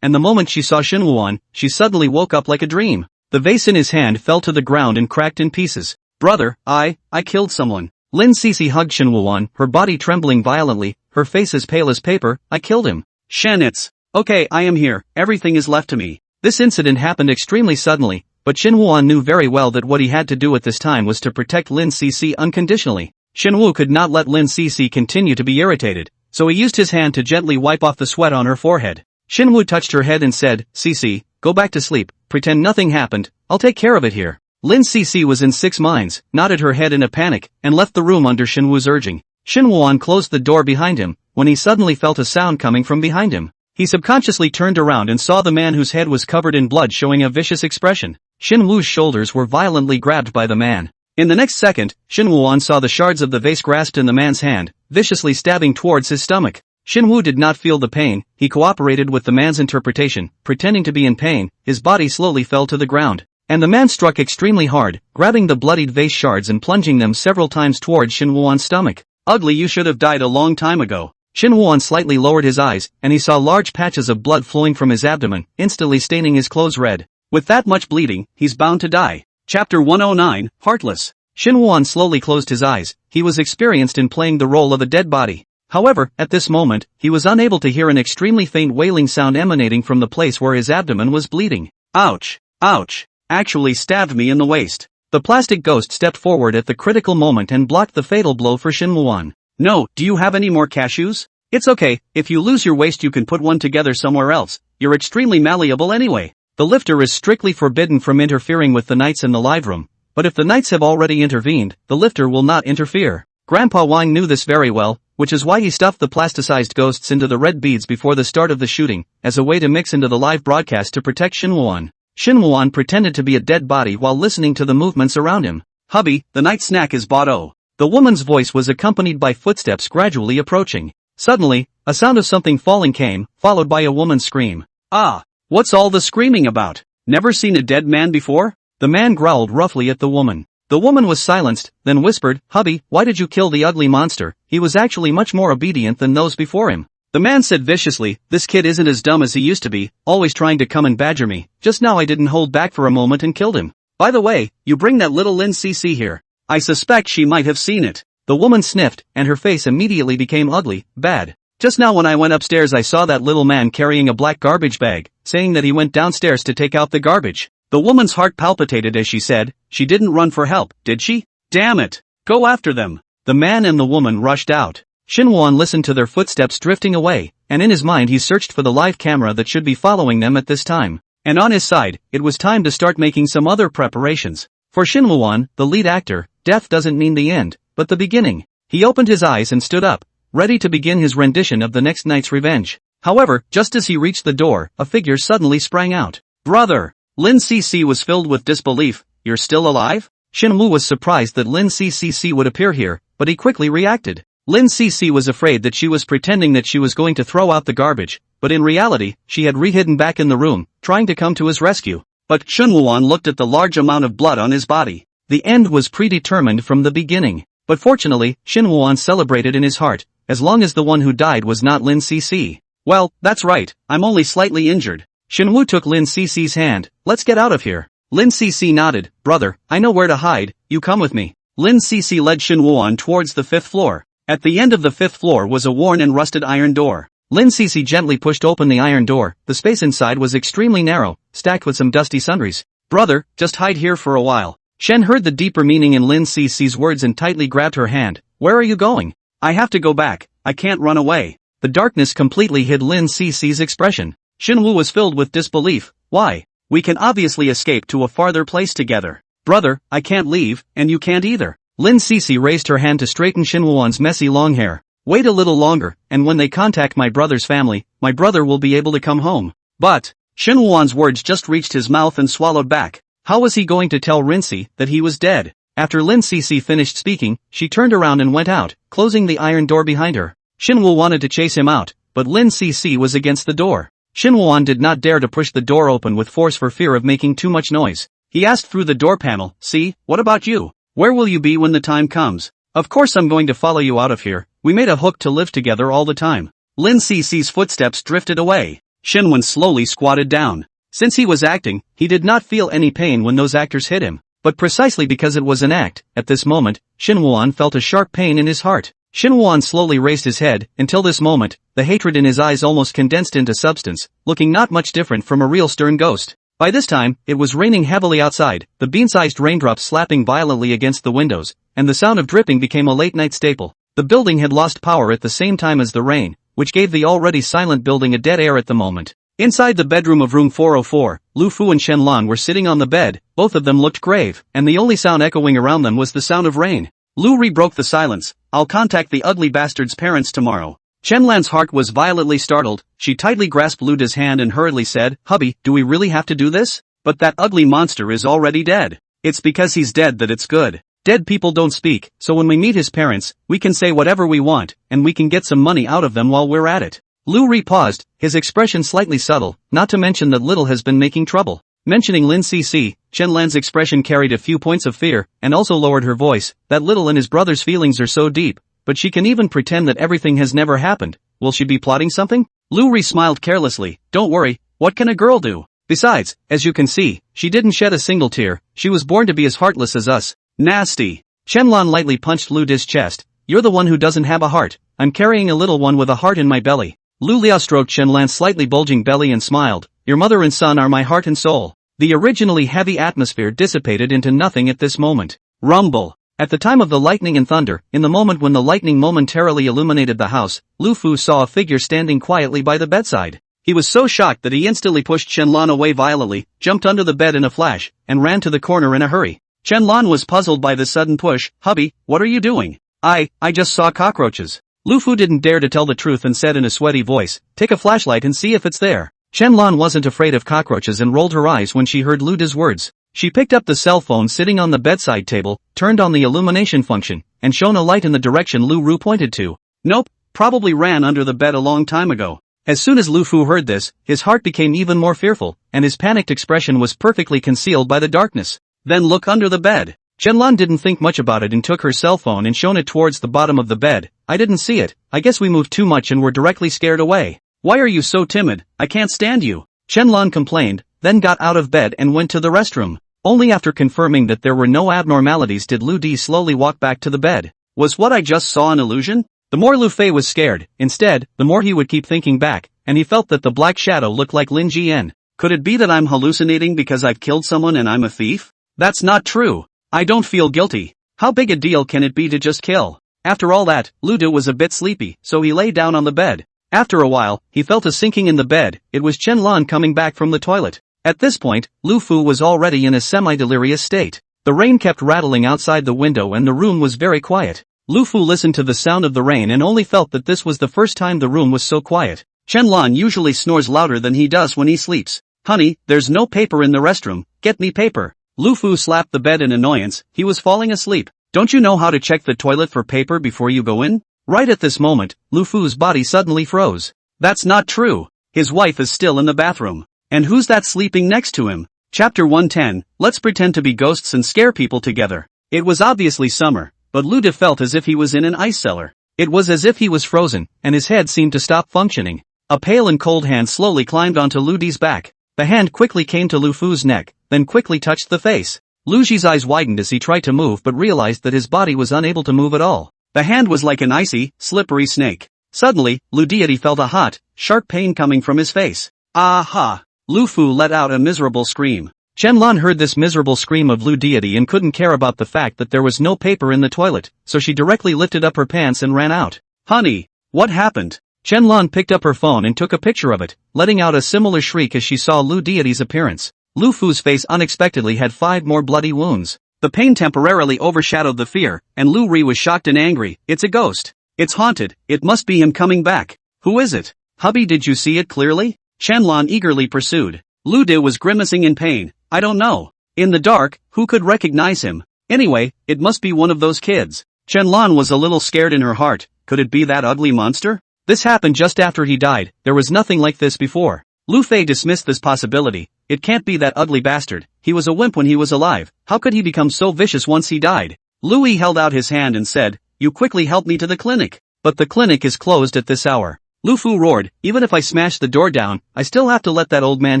and the moment she saw Shin Woo-won, she suddenly woke up like a dream. The vase in his hand fell to the ground and cracked in pieces. Brother, I killed someone. Lin Cece hugged Shin Woo-won, her body trembling violently, her face as pale as paper, I killed him. Shen, it's okay, I am here, everything is left to me. This incident happened extremely suddenly, but Shin Woo-won knew very well that what he had to do at this time was to protect Lin Cece unconditionally. Shin Woo could not let Lin Cece continue to be irritated, so he used his hand to gently wipe off the sweat on her forehead. Shin Woo touched her head and said, Cece, go back to sleep, pretend nothing happened, I'll take care of it here. Lin Cece was in six minds, nodded her head in a panic, and left the room under Shin Woo's urging. Shin Woo-won closed the door behind him, when he suddenly felt a sound coming from behind him. He subconsciously turned around and saw the man whose head was covered in blood showing a vicious expression. Shin Woo's shoulders were violently grabbed by the man. In the next second, Shin Woo-won saw the shards of the vase grasped in the man's hand, viciously stabbing towards his stomach. Shin Woo did not feel the pain, he cooperated with the man's interpretation, pretending to be in pain, his body slowly fell to the ground. And the man struck extremely hard, grabbing the bloodied vase shards and plunging them several times towards Shin Wooon's stomach. Ugly, you should have died a long time ago. Shin Wooon slightly lowered his eyes, and he saw large patches of blood flowing from his abdomen, instantly staining his clothes red. With that much bleeding, he's bound to die. Chapter 109, Heartless. Shin Wooon slowly closed his eyes. He was experienced in playing the role of a dead body. However, at this moment, he was unable to hear an extremely faint wailing sound emanating from the place where his abdomen was bleeding. Ouch! Ouch! Actually stabbed me in the waist. The plastic ghost stepped forward at the critical moment and blocked the fatal blow for Shin Wooon. No, do you have any more cashews? It's okay, if you lose your waist you can put one together somewhere else. You're extremely malleable anyway. The lifter is strictly forbidden from interfering with the knights in the live room, but if the knights have already intervened, the lifter will not interfere. Grandpa Wang knew this very well, which is why he stuffed the plasticized ghosts into the red beads before the start of the shooting, as a way to mix into the live broadcast to protect Shin Wooon. Shin Wooon pretended to be a dead body while listening to the movements around him. Hubby, the night snack is bought. Oh. The woman's voice was accompanied by footsteps gradually approaching. Suddenly, a sound of something falling came, followed by a woman's scream. Ah! What's all the screaming about? Never seen a dead man before? The man growled roughly at the woman. The woman was silenced, then whispered, Hubby, why did you kill the ugly monster? He was actually much more obedient than those before him. The man said viciously, this kid isn't as dumb as he used to be, always trying to come and badger me. Just now I didn't hold back for a moment and killed him. By the way, you bring that little Lin CC here. I suspect she might have seen it. The woman sniffed, and her face immediately became ugly, bad. Just now when I went upstairs I saw that little man carrying a black garbage bag, saying that he went downstairs to take out the garbage. The woman's heart palpitated as she said, she didn't run for help, did she? Damn it! Go after them! The man and the woman rushed out. Shin Wooon listened to their footsteps drifting away, and in his mind he searched for the live camera that should be following them at this time. And on his side, it was time to start making some other preparations. For Shin Wooon, the lead actor, death doesn't mean the end, but the beginning. He opened his eyes and stood up, ready to begin his rendition of the next night's revenge. However, just as he reached the door, a figure suddenly sprang out. Brother! Lin CC was filled with disbelief. You're still alive? Shin Woo was surprised that Lin CC would appear here, but he quickly reacted. Lin CC was afraid that she was pretending that she was going to throw out the garbage, but in reality, she had re-hidden back in the room, trying to come to his rescue. But Shin Wooon looked at the large amount of blood on his body. The end was predetermined from the beginning. But fortunately, Shin Wooon celebrated in his heart, as long as the one who died was not Lin CC. Well, that's right, I'm only slightly injured. Shin Woo took Lin CC's hand. Let's get out of here. Lin CC nodded. Brother, I know where to hide, you come with me. Lin CC led Shin Wooon towards the 5th floor. At the end of the 5th floor was a worn and rusted iron door. Lin CC gently pushed open the iron door. The space inside was extremely narrow, stacked with some dusty sundries. Brother, just hide here for a while. Shen heard the deeper meaning in Lin CC's words and tightly grabbed her hand. Where are you going? I have to go back, I can't run away. The darkness completely hid Lin CC's expression. Shin Woo was filled with disbelief. Why? We can obviously escape to a farther place together. Brother, I can't leave, and you can't either. Lin CC raised her hand to straighten Shin Wooon's messy long hair. Wait a little longer, and when they contact my brother's family, my brother will be able to come home. But, Shin Wooon's words just reached his mouth and swallowed back. How was he going to tell Rincy that he was dead? After Lin CC finished speaking, she turned around and went out, closing the iron door behind her. Shin Woo wanted to chase him out, but Lin CC was against the door. Shin Wooon did not dare to push the door open with force for fear of making too much noise. He asked through the door panel, see, what about you? Where will you be when the time comes? Of course I'm going to follow you out of here, we made a hook to live together all the time. Lin CC's footsteps drifted away. Shin Woo slowly squatted down. Since he was acting, he did not feel any pain when those actors hit him. But precisely because it was an act, at this moment, Shin Wooon felt a sharp pain in his heart. Shin Wooon slowly raised his head. Until this moment, the hatred in his eyes almost condensed into substance, looking not much different from a real stern ghost. By this time, it was raining heavily outside, the bean-sized raindrops slapping violently against the windows, and the sound of dripping became a late-night staple. The building had lost power at the same time as the rain, which gave the already silent building a dead air at the moment. Inside the bedroom of room 404, Lu Fu and Shen Lan were sitting on the bed. Both of them looked grave, and the only sound echoing around them was the sound of rain. Lu Ri broke the silence. I'll contact the ugly bastard's parents tomorrow. Chen Lan's heart was violently startled. She tightly grasped Lu Da's hand and hurriedly said, Hubby, do we really have to do this? But that ugly monster is already dead. It's because he's dead that it's good. Dead people don't speak, so when we meet his parents, we can say whatever we want, and we can get some money out of them while we're at it. Lu Ri paused, his expression slightly subtle, not to mention that Little has been making trouble. Mentioning Lin Cc, Chen Lan's expression carried a few points of fear, and also lowered her voice. That little and his brother's feelings are so deep, but she can even pretend that everything has never happened. Will she be plotting something? Lu Ri smiled carelessly. Don't worry, what can a girl do? Besides, as you can see, she didn't shed a single tear. She was born to be as heartless as us. Nasty. Chen Lan lightly punched Lu Di's chest. You're the one who doesn't have a heart. I'm carrying a little one with a heart in my belly. Lu Liao stroked Chen Lan's slightly bulging belly and smiled. Your mother and son are my heart and soul. The originally heavy atmosphere dissipated into nothing at this moment. Rumble. At the time of the lightning and thunder, in the moment when the lightning momentarily illuminated the house, Lu Fu saw a figure standing quietly by the bedside. He was so shocked that he instantly pushed Chen Lan away violently, jumped under the bed in a flash, and ran to the corner in a hurry. Chen Lan was puzzled by the sudden push. Hubby, what are you doing? I just saw cockroaches. Lu Fu didn't dare to tell the truth and said in a sweaty voice, take a flashlight and see if it's there. Chen Lan wasn't afraid of cockroaches and rolled her eyes when she heard Lu Di's words. She picked up the cell phone sitting on the bedside table, turned on the illumination function, and shone a light in the direction Lu Ru pointed to. Nope, probably ran under the bed a long time ago. As soon as Lu Fu heard this, his heart became even more fearful, and his panicked expression was perfectly concealed by the darkness. Then look under the bed. Chen Lan didn't think much about it and took her cell phone and shone it towards the bottom of the bed. I didn't see it. I guess we moved too much and were directly scared away. Why are you so timid? I can't stand you. Chen Lan complained, then got out of bed and went to the restroom. Only after confirming that there were no abnormalities did Lu Di slowly walk back to the bed. Was what I just saw an illusion? The more Lu Fei was scared, instead, the more he would keep thinking back, and he felt that the black shadow looked like Lin Jian. Could it be that I'm hallucinating because I've killed someone and I'm a thief? That's not true. I don't feel guilty. How big a deal can it be to just kill? After all that, Lu Di was a bit sleepy, so he lay down on the bed. After a while, he felt a sinking in the bed. It was Chen Lan coming back from the toilet. At this point, Lu Fu was already in a semi-delirious state. The rain kept rattling outside the window and the room was very quiet. Lu Fu listened to the sound of the rain and only felt that this was the first time the room was so quiet. Chen Lan usually snores louder than he does when he sleeps. Honey, there's no paper in the restroom, get me paper. Lu Fu slapped the bed in annoyance, he was falling asleep. Don't you know how to check the toilet for paper before you go in? Right at this moment, Lu Fu's body suddenly froze. That's not true. His wife is still in the bathroom. And who's that sleeping next to him? Chapter 110, let's pretend to be ghosts and scare people together. It was obviously summer, but Lu Di felt as if he was in an ice cellar. It was as if he was frozen, and his head seemed to stop functioning. A pale and cold hand slowly climbed onto Lu Di's back. The hand quickly came to Lu Fu's neck, then quickly touched the face. Lu Ji's eyes widened as he tried to move but realized that his body was unable to move at all. The hand was like an icy, slippery snake. Suddenly, Lu Deity felt a hot, sharp pain coming from his face. Aha! Lu Fu let out a miserable scream. Chen Lan heard this miserable scream of Lu Deity and couldn't care about the fact that there was no paper in the toilet, so she directly lifted up her pants and ran out. Honey, what happened? Chen Lan picked up her phone and took a picture of it, letting out a similar shriek as she saw Lu Deity's appearance. Lu Fu's face unexpectedly had 5 more bloody wounds. The pain temporarily overshadowed the fear, and Lu Ri was shocked and angry. It's a ghost. It's haunted. It must be him coming back. Who is it? Hubby, did you see it clearly? Chen Lan eagerly pursued. Lu Di was grimacing in pain. I don't know. In the dark, who could recognize him? Anyway, it must be one of those kids. Chen Lan was a little scared in her heart. Could it be that ugly monster? This happened just after he died. There was nothing like this before. Lu Fei dismissed this possibility. It can't be that ugly bastard. He was a wimp when he was alive. How could he become so vicious once he died? Lu Yi held out his hand and said, you quickly help me to the clinic. But the clinic is closed at this hour. Lu Fu roared, even if I smash the door down, I still have to let that old man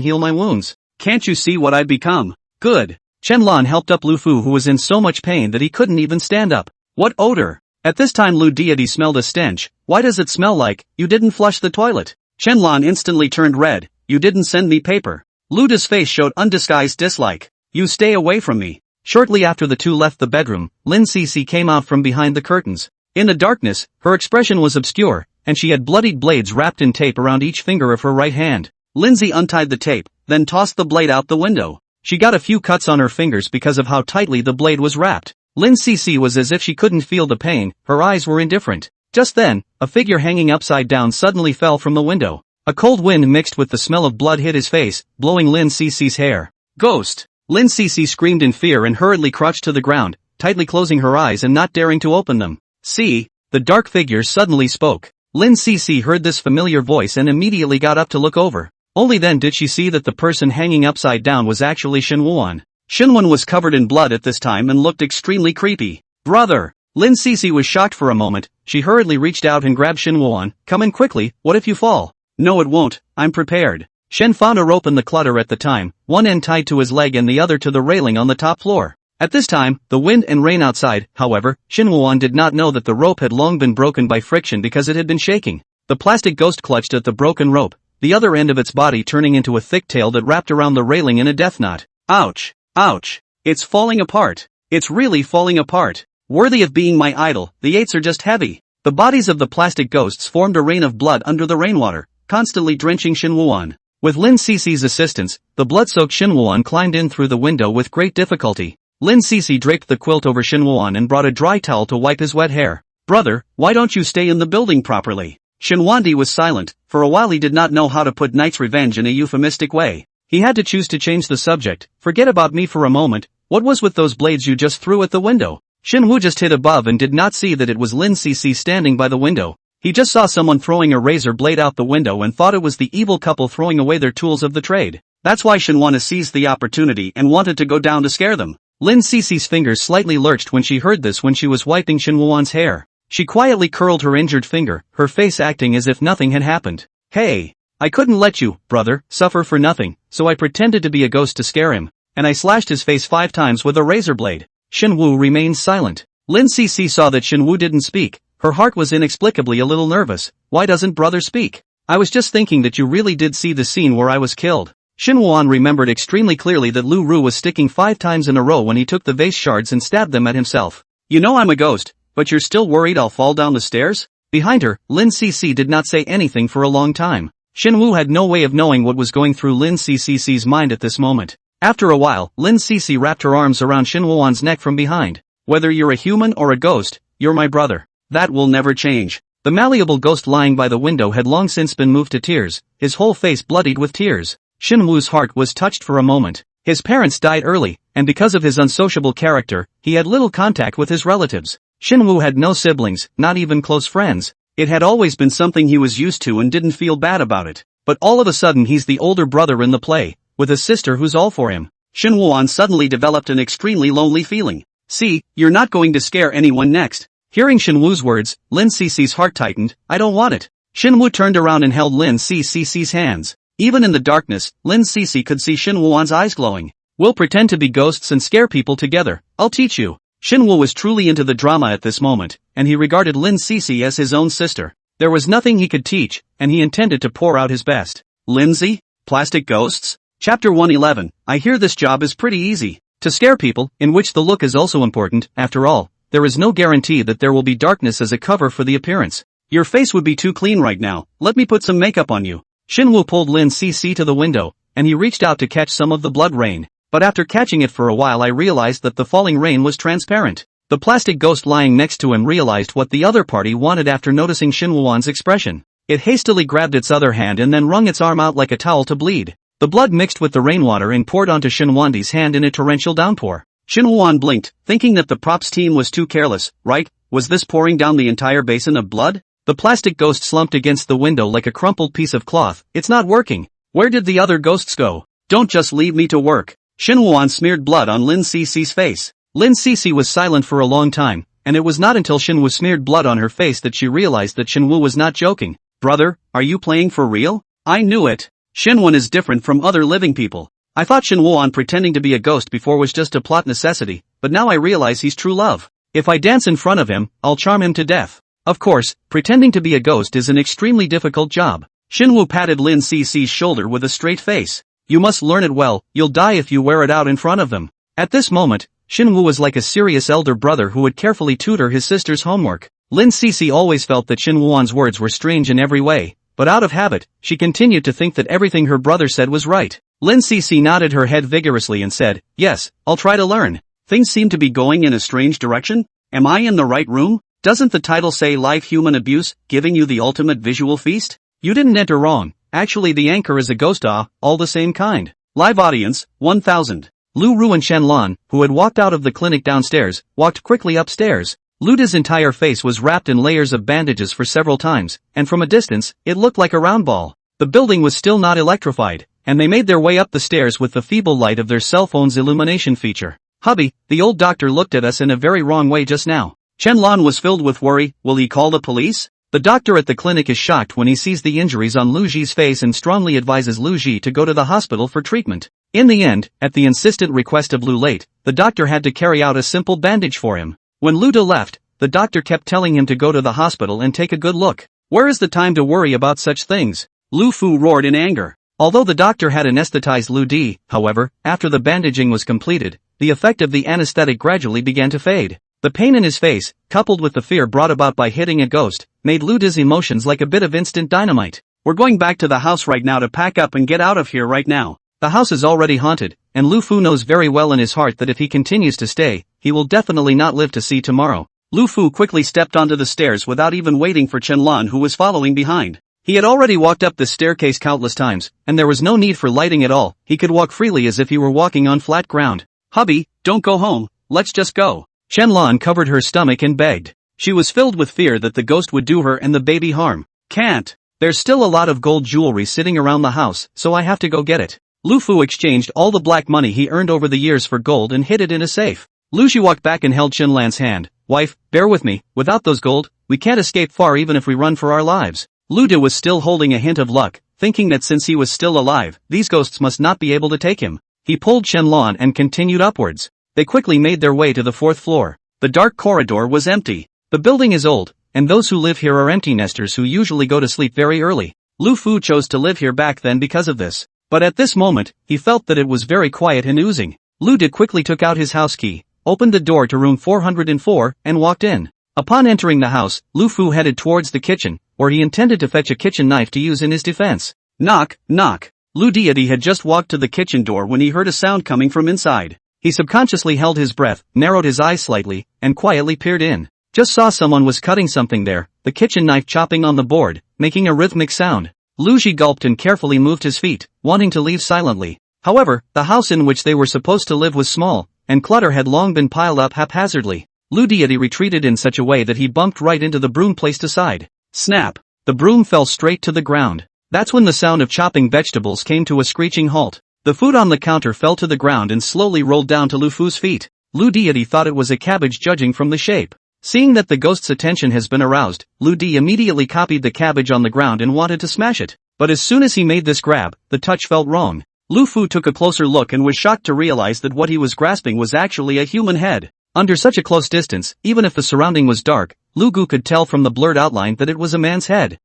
heal my wounds. Can't you see what I've become? Good. Chen Lan helped up Lu Fu, who was in so much pain that he couldn't even stand up. What odor? At this time Lu Deity smelled a stench. Why does it smell like, you didn't flush the toilet? Chen Lan instantly turned red. You didn't send me paper. Lu Di's face showed undisguised dislike. You stay away from me. Shortly after the two left the bedroom, Lin Cc came out from behind the curtains. In the darkness, her expression was obscure, and she had bloodied blades wrapped in tape around each finger of her right hand. Lindsay untied the tape, then tossed the blade out the window. She got a few cuts on her fingers because of how tightly the blade was wrapped. Lin Cc was as if she couldn't feel the pain, her eyes were indifferent. Just then, a figure hanging upside down suddenly fell from the window. A cold wind mixed with the smell of blood hit his face, blowing Lin Cc's hair. Ghost! Lin Cc screamed in fear and hurriedly crouched to the ground, tightly closing her eyes and not daring to open them. See? The dark figure suddenly spoke. Lin Cc heard this familiar voice and immediately got up to look over. Only then did she see that the person hanging upside down was actually Shinwoo. Shinwoo was covered in blood at this time and looked extremely creepy. Brother! Lin Cece was shocked for a moment. She hurriedly reached out and grabbed Shinwoo. Come in quickly, what if you fall? No, it won't, I'm prepared. Shen found a rope in the clutter at the time, one end tied to his leg and the other to the railing on the top floor. At this time, the wind and rain outside, however, Shinwoo did not know that the rope had long been broken by friction because it had been shaking. The plastic ghost clutched at the broken rope, the other end of its body turning into a thick tail that wrapped around the railing in a death knot. Ouch! Ouch! It's falling apart! It's really falling apart! Worthy of being my idol, the eights are just heavy. The bodies of the plastic ghosts formed a rain of blood under the rainwater, constantly drenching Shinwoo. With Lin Cece's assistance, the blood-soaked Shinwoo climbed in through the window with great difficulty. Lin Cece draped the quilt over Shinwoo and brought a dry towel to wipe his wet hair. Brother, why don't you stay in the building properly? Shinwoo was silent. For a while he did not know how to put Knight's revenge in a euphemistic way. He had to choose to change the subject. Forget about me for a moment. What was with those blades you just threw at the window? Shinwoo just hid above and did not see that it was Lin Cece standing by the window. He just saw someone throwing a razor blade out the window and thought it was the evil couple throwing away their tools of the trade. That's why Shinwoo seized the opportunity and wanted to go down to scare them. Lin Cece's fingers slightly lurched when she heard this when she was wiping Shinwoo's hair. She quietly curled her injured finger, her face acting as if nothing had happened. Hey! I couldn't let you, brother, suffer for nothing, so I pretended to be a ghost to scare him, and I slashed his face 5 times with a razor blade. Shinwoo remained silent. Lin Cece saw that Shinwoo didn't speak. Her heart was inexplicably a little nervous. Why doesn't brother speak? I was just thinking that you really did see the scene where I was killed. Shinwoo remembered extremely clearly that Lu Ru was sticking 5 times in a row when he took the vase shards and stabbed them at himself. You know I'm a ghost, but you're still worried I'll fall down the stairs? Behind her, Lin Cece did not say anything for a long time. Shinwoo had no way of knowing what was going through Lin Cece's mind at this moment. After a while, Lin Cece wrapped her arms around Shinwoo's neck from behind. Whether you're a human or a ghost, you're my brother. That will never change. The malleable ghost lying by the window had long since been moved to tears, his whole face bloodied with tears. Shinwoo's heart was touched for a moment. His parents died early, and because of his unsociable character, he had little contact with his relatives. Shinwoo had no siblings, not even close friends. It had always been something he was used to and didn't feel bad about it. But all of a sudden he's the older brother in the play, with a sister who's all for him. Shinwoo suddenly developed an extremely lonely feeling. See, you're not going to scare anyone next. Hearing Shinwoo's words, Lin Cece's heart tightened. I don't want it. Shinwoo turned around and held Lin Cece's hands. Even in the darkness, Lin Cece could see Shinwoo's eyes glowing. We'll pretend to be ghosts and scare people together. I'll teach you. Shinwoo was truly into the drama at this moment, and he regarded Lin Cece as his own sister. There was nothing he could teach, and he intended to pour out his best. Lindsay? Plastic ghosts? Chapter 111. I hear this job is pretty easy. To scare people, in which the look is also important. After all, there is no guarantee that there will be darkness as a cover for the appearance. Your face would be too clean right now. Let me put some makeup on you. Shinwoo pulled Lin Cece to the window, and he reached out to catch some of the blood rain. But after catching it for a while I realized that the falling rain was transparent. The plastic ghost lying next to him realized what the other party wanted after noticing Shinwoo's expression. It hastily grabbed its other hand and then wrung its arm out like a towel to bleed. The blood mixed with the rainwater and poured onto Shinwoo's hand in a torrential downpour. Shinwoo blinked, thinking that the props team was too careless, right? Was this pouring down the entire basin of blood? The plastic ghost slumped against the window like a crumpled piece of cloth. It's not working. Where did the other ghosts go? Don't just leave me to work. Shinwoo smeared blood on Lin Cece's face. Lin Cece was silent for a long time, and it was not until Shinwoo smeared blood on her face that she realized that Shinwoo was not joking. Brother, are you playing for real? I knew it. Shinwoo is different from other living people. I thought Shinwoo pretending to be a ghost before was just a plot necessity, but now I realize he's true love. If I dance in front of him, I'll charm him to death. Of course, pretending to be a ghost is an extremely difficult job. Shinwoo patted Lin Cece's shoulder with a straight face. You must learn it well, you'll die if you wear it out in front of them. At this moment, Shinwoo was like a serious elder brother who would carefully tutor his sister's homework. Lin Cece always felt that Shinwoo's words were strange in every way, but out of habit, she continued to think that everything her brother said was right. Lin Cece nodded her head vigorously and said, yes, I'll try to learn. Things seem to be going in a strange direction. Am I in the right room? Doesn't the title say live human abuse, giving you the ultimate visual feast? You didn't enter wrong. Actually the anchor is a ghost all the same kind. Live audience, 1000. Lu Ru and Shenlan, who had walked out of the clinic downstairs, walked quickly upstairs. Luda's entire face was wrapped in layers of bandages for several times, and from a distance, it looked like a round ball. The building was still not electrified, and they made their way up the stairs with the feeble light of their cell phone's illumination feature. Hubby, the old doctor looked at us in a very wrong way just now. Chen-lan was filled with worry. Will he call the police? The doctor at the clinic is shocked when he sees the injuries on Lu Ji's face and strongly advises Lu Ji to go to the hospital for treatment. In the end, at the insistent request of Lu Late, the doctor had to carry out a simple bandage for him. When Lu De left, the doctor kept telling him to go to the hospital and take a good look. Where is the time to worry about such things? Lu Fu roared in anger. Although the doctor had anesthetized Lu Di, however, after the bandaging was completed, the effect of the anesthetic gradually began to fade. The pain in his face, coupled with the fear brought about by hitting a ghost, made Lu Di's emotions like a bit of instant dynamite. We're going back to the house right now to pack up and get out of here right now. The house is already haunted, and Lu Fu knows very well in his heart that if he continues to stay, he will definitely not live to see tomorrow. Lu Fu quickly stepped onto the stairs without even waiting for Chen-lan, who was following behind. He had already walked up the staircase countless times, and there was no need for lighting at all. He could walk freely as if he were walking on flat ground. Hubby, don't go home, let's just go. Chen-lan covered her stomach and begged. She was filled with fear that the ghost would do her and the baby harm. Can't. There's still a lot of gold jewelry sitting around the house, so I have to go get it. Lu Fu exchanged all the black money he earned over the years for gold and hid it in a safe. Lu Ji walked back and held Chen-lan's hand. Wife, bear with me, without those gold, we can't escape far even if we run for our lives. Lu De was still holding a hint of luck, thinking that since he was still alive, these ghosts must not be able to take him. He pulled Chen-lan and continued upwards. They quickly made their way to the 4th floor. The dark corridor was empty. The building is old, and those who live here are empty nesters who usually go to sleep very early. Lu Fu chose to live here back then because of this. But at this moment, he felt that it was very quiet and oozing. Lu De quickly took out his house key, opened the door to room 404, and walked in. Upon entering the house, Lu Fu headed towards the kitchen, where he intended to fetch a kitchen knife to use in his defense. Knock, knock. Lu Deity had just walked to the kitchen door when he heard a sound coming from inside. He subconsciously held his breath, narrowed his eyes slightly, and quietly peered in. Just saw someone was cutting something there, the kitchen knife chopping on the board, making a rhythmic sound. Lu Ji gulped and carefully moved his feet, wanting to leave silently. However, the house in which they were supposed to live was small, and clutter had long been piled up haphazardly. Lu Deity retreated in such a way that he bumped right into the broom placed aside. Snap! The broom fell straight to the ground. That's when the sound of chopping vegetables came to a screeching halt. The food on the counter fell to the ground and slowly rolled down to Lu Fu's feet. Lu Deity thought it was a cabbage judging from the shape. Seeing that the ghost's attention has been aroused, Lu Di immediately copied the cabbage on the ground and wanted to smash it. But as soon as he made this grab, the touch felt wrong. Lu Fu took a closer look and was shocked to realize that what he was grasping was actually a human head. Under such a close distance, even if the surrounding was dark, Lu Gu could tell from the blurred outline that it was a man's head.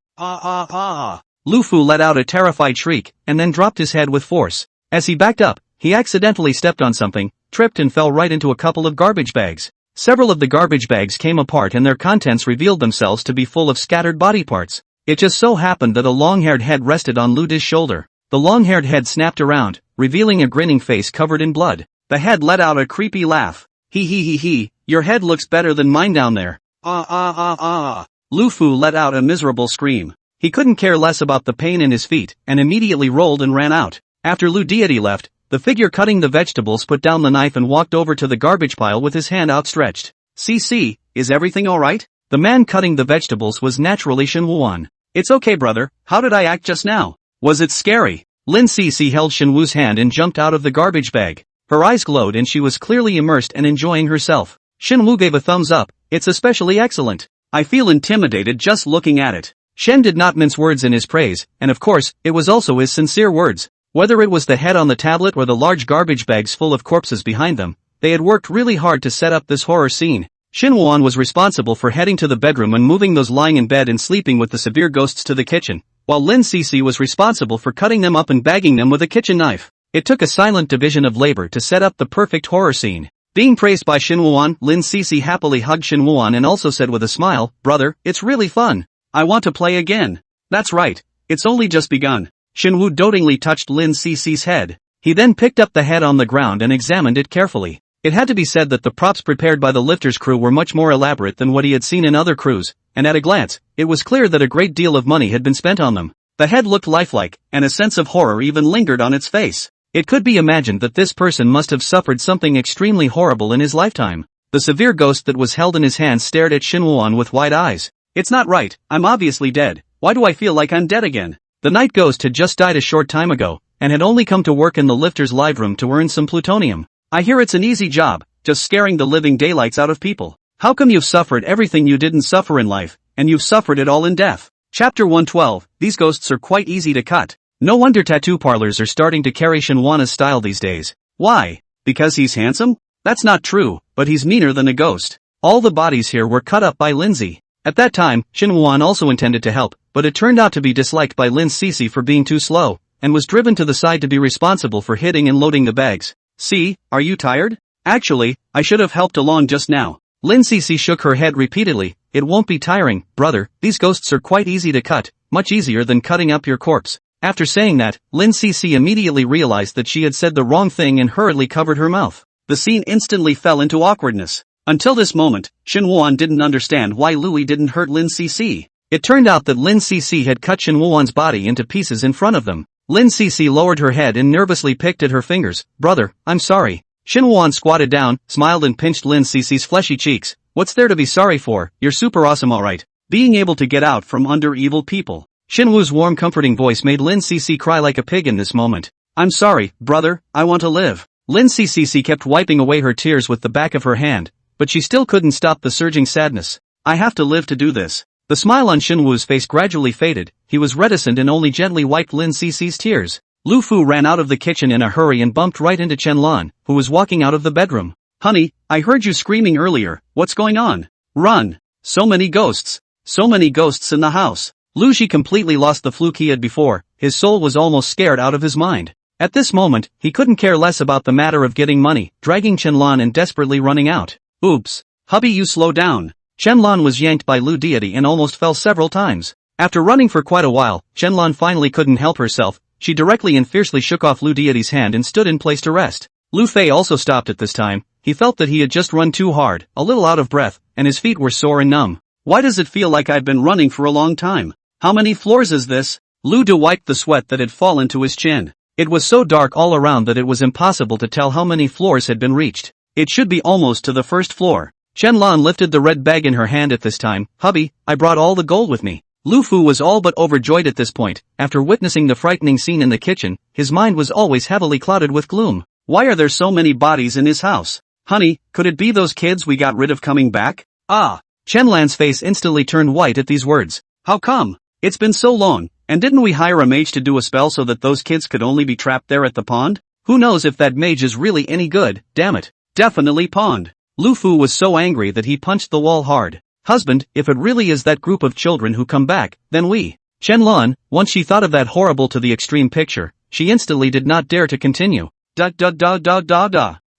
Lu Fu let out a terrified shriek, and then dropped his head with force. As he backed up, he accidentally stepped on something, tripped and fell right into a couple of garbage bags. Several of the garbage bags came apart and their contents revealed themselves to be full of scattered body parts. It just so happened that a long-haired head rested on Lu Di's shoulder. The long-haired head snapped around, revealing a grinning face covered in blood. The head let out a creepy laugh. He, your head looks better than mine down there. Lu Fu let out a miserable scream. He couldn't care less about the pain in his feet, and immediately rolled and ran out. After Lu Deity left, the figure cutting the vegetables put down the knife and walked over to the garbage pile with his hand outstretched. CC, is everything alright? The man cutting the vegetables was naturally Shin Wuan. It's okay brother, how did I act just now? Was it scary? Lin CC held Shin Wu's hand and jumped out of the garbage bag. Her eyes glowed and she was clearly immersed and enjoying herself. Shin Wu gave a thumbs up. It's especially excellent. I feel intimidated just looking at it. Shen did not mince words in his praise, and of course, it was also his sincere words. Whether it was the head on the tablet or the large garbage bags full of corpses behind them, they had worked really hard to set up this horror scene. Shin Wuan was responsible for heading to the bedroom and moving those lying in bed and sleeping with the severe ghosts to the kitchen, while Lin Cece was responsible for cutting them up and bagging them with a kitchen knife. It took a silent division of labor to set up the perfect horror scene. Being praised by Shin Wuan, Lin Cece happily hugged Shin Wuan and also said with a smile, "Brother, it's really fun. I want to play again." "That's right. It's only just begun." Shin Wu dotingly touched Lin Cece's head. He then picked up the head on the ground and examined it carefully. It had to be said that the props prepared by the lifter's crew were much more elaborate than what he had seen in other crews, and at a glance, it was clear that a great deal of money had been spent on them. The head looked lifelike, and a sense of horror even lingered on its face. It could be imagined that this person must have suffered something extremely horrible in his lifetime. The severe ghost that was held in his hand stared at Shin Wuan with wide eyes. "It's not right, I'm obviously dead. Why do I feel like I'm dead again?" The night ghost had just died a short time ago, and had only come to work in the lifter's live room to earn some plutonium. I hear it's an easy job, just scaring the living daylights out of people. How come you've suffered everything you didn't suffer in life, and you've suffered it all in death? Chapter 112, these ghosts are quite easy to cut. No wonder tattoo parlors are starting to carry Shinhwa's style these days. Why? Because he's handsome? That's not true, but he's meaner than a ghost. All the bodies here were cut up by Lindsay. At that time, Shinhwa also intended to help, but it turned out to be disliked by Lin Cece for being too slow, and was driven to the side to be responsible for hitting and loading the bags. See, are you tired? Actually, I should have helped along just now. Lin Cece shook her head repeatedly. It won't be tiring, brother, these ghosts are quite easy to cut, much easier than cutting up your corpse. After saying that, Lin Cece immediately realized that she had said the wrong thing and hurriedly covered her mouth. The scene instantly fell into awkwardness. Until this moment, Shinhwa didn't understand why Louis didn't hurt Lin Cece. It turned out that Lin Cece had cut Shinhwa's body into pieces in front of them. Lin Cece lowered her head and nervously picked at her fingers. Brother, I'm sorry. Shinhwa squatted down, smiled and pinched Lin Cece's fleshy cheeks. What's there to be sorry for? You're super awesome alright. Being able to get out from under evil people. Shinwu's warm comforting voice made Lin Cece cry like a pig in this moment. I'm sorry, brother, I want to live. Lin Cece kept wiping away her tears with the back of her hand, but she still couldn't stop the surging sadness. I have to live to do this. The smile on Shinwu's face gradually faded, he was reticent and only gently wiped Lin Cece's tears. Lu Fu ran out of the kitchen in a hurry and bumped right into Chenlan, who was walking out of the bedroom. Honey, I heard you screaming earlier, what's going on? Run! So many ghosts! So many ghosts in the house! Lu Shi completely lost the fluke he had before, his soul was almost scared out of his mind. At this moment, he couldn't care less about the matter of getting money, dragging Chenlan and desperately running out. Oops. Hubby, you slow down. Chenlan was yanked by Lu Deity and almost fell several times. After running for quite a while, Chenlan finally couldn't help herself, she directly and fiercely shook off Lu Deity's hand and stood in place to rest. Lu Fei also stopped at this time, he felt that he had just run too hard, a little out of breath, and his feet were sore and numb. Why does it feel like I've been running for a long time? How many floors is this? Lu De wiped the sweat that had fallen to his chin. It was so dark all around that it was impossible to tell how many floors had been reached. It should be almost to the first floor. Chenlan lifted the red bag in her hand at this time. Hubby, I brought all the gold with me. Lu Fu was all but overjoyed at this point. After witnessing the frightening scene in the kitchen, his mind was always heavily clouded with gloom. Why are there so many bodies in his house? Honey, could it be those kids we got rid of coming back? Ah! Chenlan's face instantly turned white at these words. How come? It's been so long, and didn't we hire a mage to do a spell so that those kids could only be trapped there at the pond? Who knows if that mage is really any good, damn it. Definitely pond. Lu Fu was so angry that he punched the wall hard. Husband, if it really is that group of children who come back, then we. Chenlan, once she thought of that horrible to the extreme picture, she instantly did not dare to continue. Da.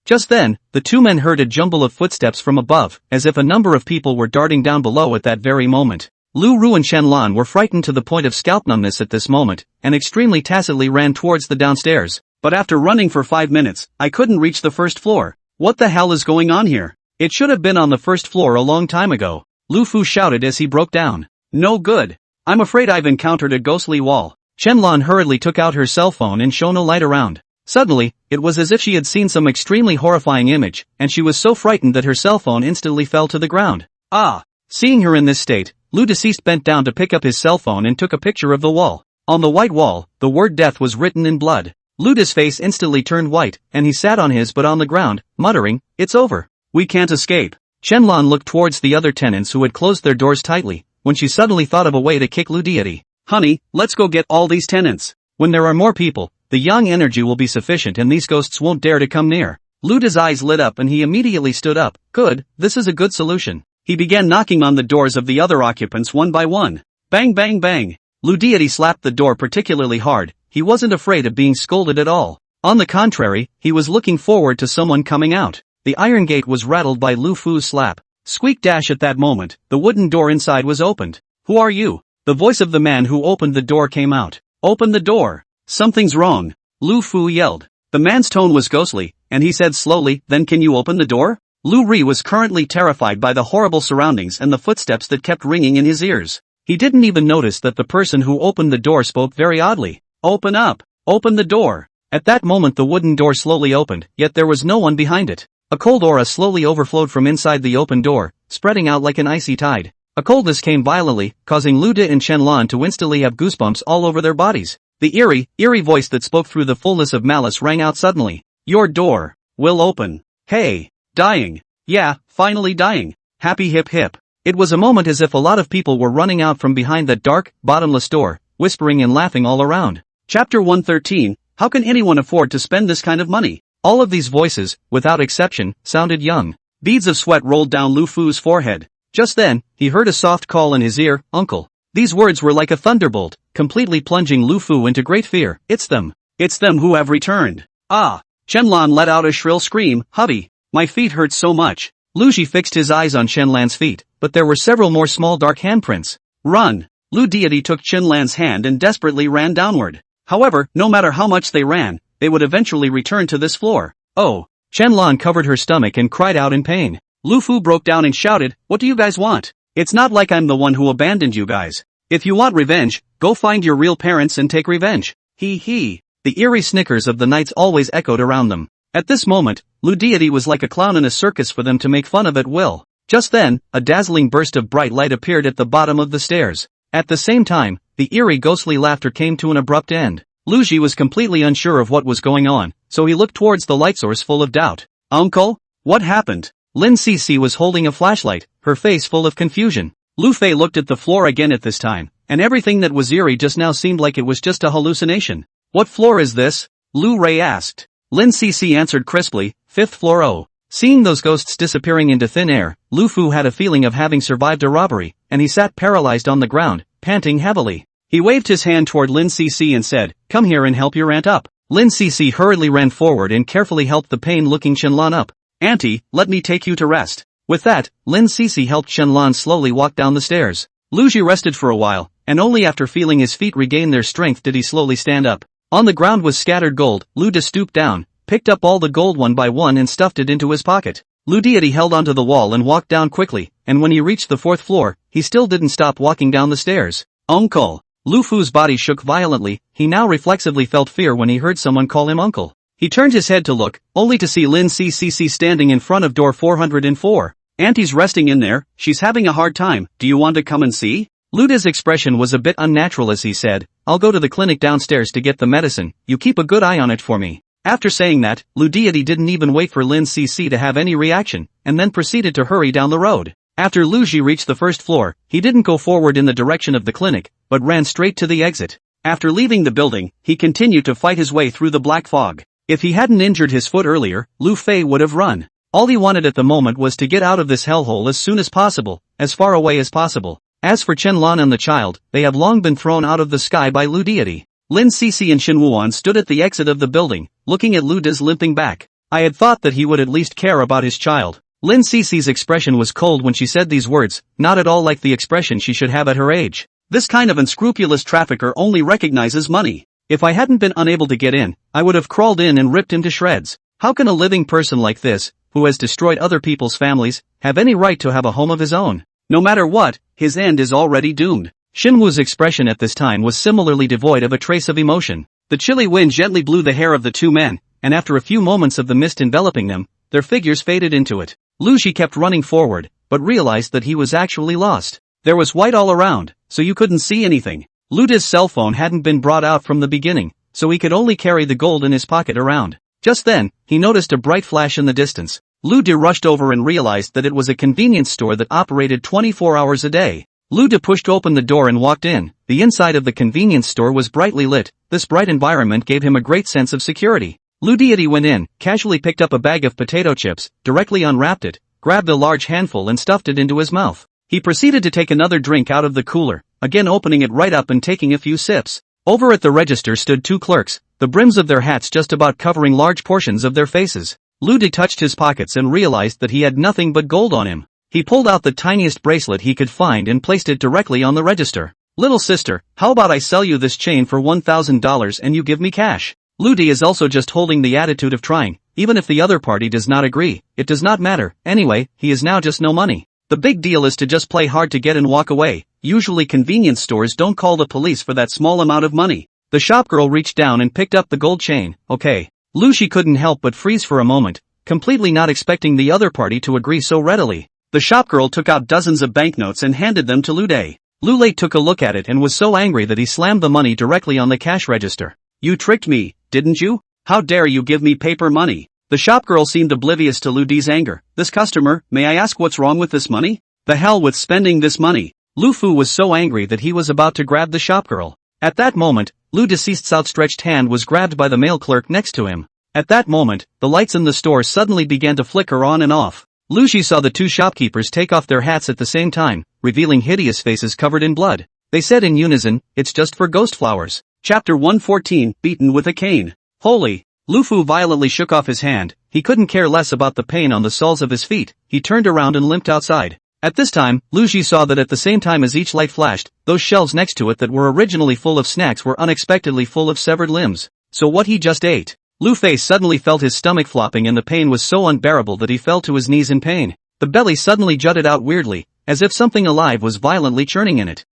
Just then, the two men heard a jumble of footsteps from above, as if a number of people were darting down below at that very moment. Lu Ru and Chenlan were frightened to the point of scalp numbness at this moment, and extremely tacitly ran towards the downstairs. But after running for 5 minutes, I couldn't reach the first floor. What the hell is going on here? It should have been on the first floor a long time ago. Lu Fu shouted as he broke down. No good. I'm afraid I've encountered a ghostly wall. Chenlan hurriedly took out her cell phone and shone a light around. Suddenly, it was as if she had seen some extremely horrifying image, and she was so frightened that her cell phone instantly fell to the ground. Ah! Seeing her in this state, Lu Deceased bent down to pick up his cell phone and took a picture of the wall. On the white wall, the word death was written in blood. Luda's face instantly turned white, and he sat on his butt on the ground, muttering, It's over. We can't escape. Chenlan looked towards the other tenants who had closed their doors tightly, when she suddenly thought of a way to kick Lu Deity. Honey, let's go get all these tenants. When there are more people, the yang energy will be sufficient and these ghosts won't dare to come near. Luda's eyes lit up and he immediately stood up. Good, this is a good solution. He began knocking on the doors of the other occupants one by one. Bang bang bang. Lu Deity slapped the door particularly hard. He wasn't afraid of being scolded at all. On the contrary, he was looking forward to someone coming out. The iron gate was rattled by Lu Fu's slap. Squeak dash at that moment, the wooden door inside was opened. Who are you? The voice of the man who opened the door came out. Open the door. Something's wrong. Lu Fu yelled. The man's tone was ghostly, and he said slowly, Then can you open the door? Lu Ri was currently terrified by the horrible surroundings and the footsteps that kept ringing in his ears. He didn't even notice that the person who opened the door spoke very oddly. Open up! Open the door! At that moment the wooden door slowly opened, yet there was no one behind it. A cold aura slowly overflowed from inside the open door, spreading out like an icy tide. A coldness came violently, causing Lu De and Shenlan to instantly have goosebumps all over their bodies. The eerie voice that spoke through the fullness of malice rang out suddenly. Your door will open. Hey. Dying. Yeah, finally dying. Happy hip hip. It was a moment as if a lot of people were running out from behind that dark, bottomless door, whispering and laughing all around. Chapter 113, How can anyone afford to spend this kind of money? All of these voices, without exception, sounded young. Beads of sweat rolled down Lu Fu's forehead. Just then, he heard a soft call in his ear, Uncle. These words were like a thunderbolt, completely plunging Lu Fu into great fear. It's them. It's them who have returned. Ah! Shenlan let out a shrill scream, hubby. My feet hurt so much. Lu Ji fixed his eyes on Shenlan's feet, but there were several more small dark handprints. Run! Lu Deity took Shenlan's hand and desperately ran downward. However, no matter how much they ran, they would eventually return to this floor. Oh! Shenlan covered her stomach and cried out in pain. Lu Fu broke down and shouted, what do you guys want? It's not like I'm the one who abandoned you guys. If you want revenge, go find your real parents and take revenge. He. The eerie snickers of the knights always echoed around them. At this moment, Lu Deity was like a clown in a circus for them to make fun of at will. Just then, a dazzling burst of bright light appeared at the bottom of the stairs. At the same time, the eerie ghostly laughter came to an abrupt end. Lu Ji was completely unsure of what was going on, so he looked towards the light source full of doubt. Uncle? What happened? Lin Cece was holding a flashlight, her face full of confusion. Lu Fei looked at the floor again at this time, and everything that was eerie just now seemed like it was just a hallucination. What floor is this? Lu Ray asked. Lin Cece answered crisply, 5th floor O. Seeing those ghosts disappearing into thin air, Lu Fu had a feeling of having survived a robbery, and he sat paralyzed on the ground, panting heavily. He waved his hand toward Lin Cece and said, come here and help your aunt up. Lin Cece hurriedly ran forward and carefully helped the pain-looking Shenlan up. Auntie, let me take you to rest. With that, Lin Cece helped Shenlan slowly walk down the stairs. Lu Ji rested for a while, and only after feeling his feet regain their strength did he slowly stand up. On the ground was scattered gold. Lu De stooped down, picked up all the gold one by one and stuffed it into his pocket. Lu Deity held onto the wall and walked down quickly, and when he reached the 4th floor, he still didn't stop walking down the stairs. Uncle! Lu Fu's body shook violently. He now reflexively felt fear when he heard someone call him uncle. He turned his head to look, only to see Lin Cece standing in front of door 404. Auntie's resting in there, she's having a hard time, do you want to come and see? Lu De's expression was a bit unnatural as he said, I'll go to the clinic downstairs to get the medicine, you keep a good eye on it for me. After saying that, Lu Deity didn't even wait for Lin Cece to have any reaction, and then proceeded to hurry down the road. After Lu Ji reached the 1st floor, he didn't go forward in the direction of the clinic, but ran straight to the exit. After leaving the building, he continued to fight his way through the black fog. If he hadn't injured his foot earlier, Lu Fei would have run. All he wanted at the moment was to get out of this hellhole as soon as possible, as far away as possible. As for Shenlan and the child, they have long been thrown out of the sky by Lu Deity. Lin Cece and Shen Wuan stood at the exit of the building, looking at Lu De's limping back. I had thought that he would at least care about his child. Lin Cece's expression was cold when she said these words, not at all like the expression she should have at her age. This kind of unscrupulous trafficker only recognizes money. If I hadn't been unable to get in, I would have crawled in and ripped him to shreds. How can a living person like this, who has destroyed other people's families, have any right to have a home of his own? No matter what, his end is already doomed. Shinwu's expression at this time was similarly devoid of a trace of emotion. The chilly wind gently blew the hair of the two men, and after a few moments of the mist enveloping them, their figures faded into it. Lu Ji kept running forward, but realized that he was actually lost. There was white all around, so you couldn't see anything. Lu De's cell phone hadn't been brought out from the beginning, so he could only carry the gold in his pocket around. Just then, he noticed a bright flash in the distance. Lu De rushed over and realized that it was a convenience store that operated 24 hours a day. Lu De pushed open the door and walked in. The inside of the convenience store was brightly lit. This bright environment gave him a great sense of security. Lu Deity went in, casually picked up a bag of potato chips, directly unwrapped it, grabbed a large handful and stuffed it into his mouth. He proceeded to take another drink out of the cooler, again opening it right up and taking a few sips. Over at the register stood two clerks, the brims of their hats just about covering large portions of their faces. Lu De touched his pockets and realized that he had nothing but gold on him. He pulled out the tiniest bracelet he could find and placed it directly on the register. Little sister, how about I sell you this chain for $1,000 and you give me cash? Lu De is also just holding the attitude of trying, even if the other party does not agree, it does not matter, anyway, he is now just no money. The big deal is to just play hard to get and walk away. Usually convenience stores don't call the police for that small amount of money. The shopgirl reached down and picked up the gold chain. Okay. Lu Shi couldn't help but freeze for a moment, completely not expecting the other party to agree so readily. The shopgirl took out dozens of banknotes and handed them to Lu Dai. Lu Late took a look at it and was so angry that he slammed the money directly on the cash register. You tricked me, didn't you? How dare you give me paper money? The shopgirl seemed oblivious to Lu Dai's anger. This customer, may I ask what's wrong with this money? The hell with spending this money. Lu Fu was so angry that he was about to grab the shopgirl. At that moment, Lu Deceased's outstretched hand was grabbed by the male clerk next to him. At that moment, the lights in the store suddenly began to flicker on and off. Lu Shi saw the two shopkeepers take off their hats at the same time, revealing hideous faces covered in blood. They said in unison, "It's just for ghost flowers." Chapter 114, Beaten with a Cane. Holy! Lu Fu violently shook off his hand. He couldn't care less about the pain on the soles of his feet. He turned around and limped outside. At this time, Lu Shi saw that at the same time as each light flashed, those shelves next to it that were originally full of snacks were unexpectedly full of severed limbs. So what he just ate? Lu Fei suddenly felt his stomach flopping and the pain was so unbearable that he fell to his knees in pain. The belly suddenly jutted out weirdly, as if something alive was violently churning in it.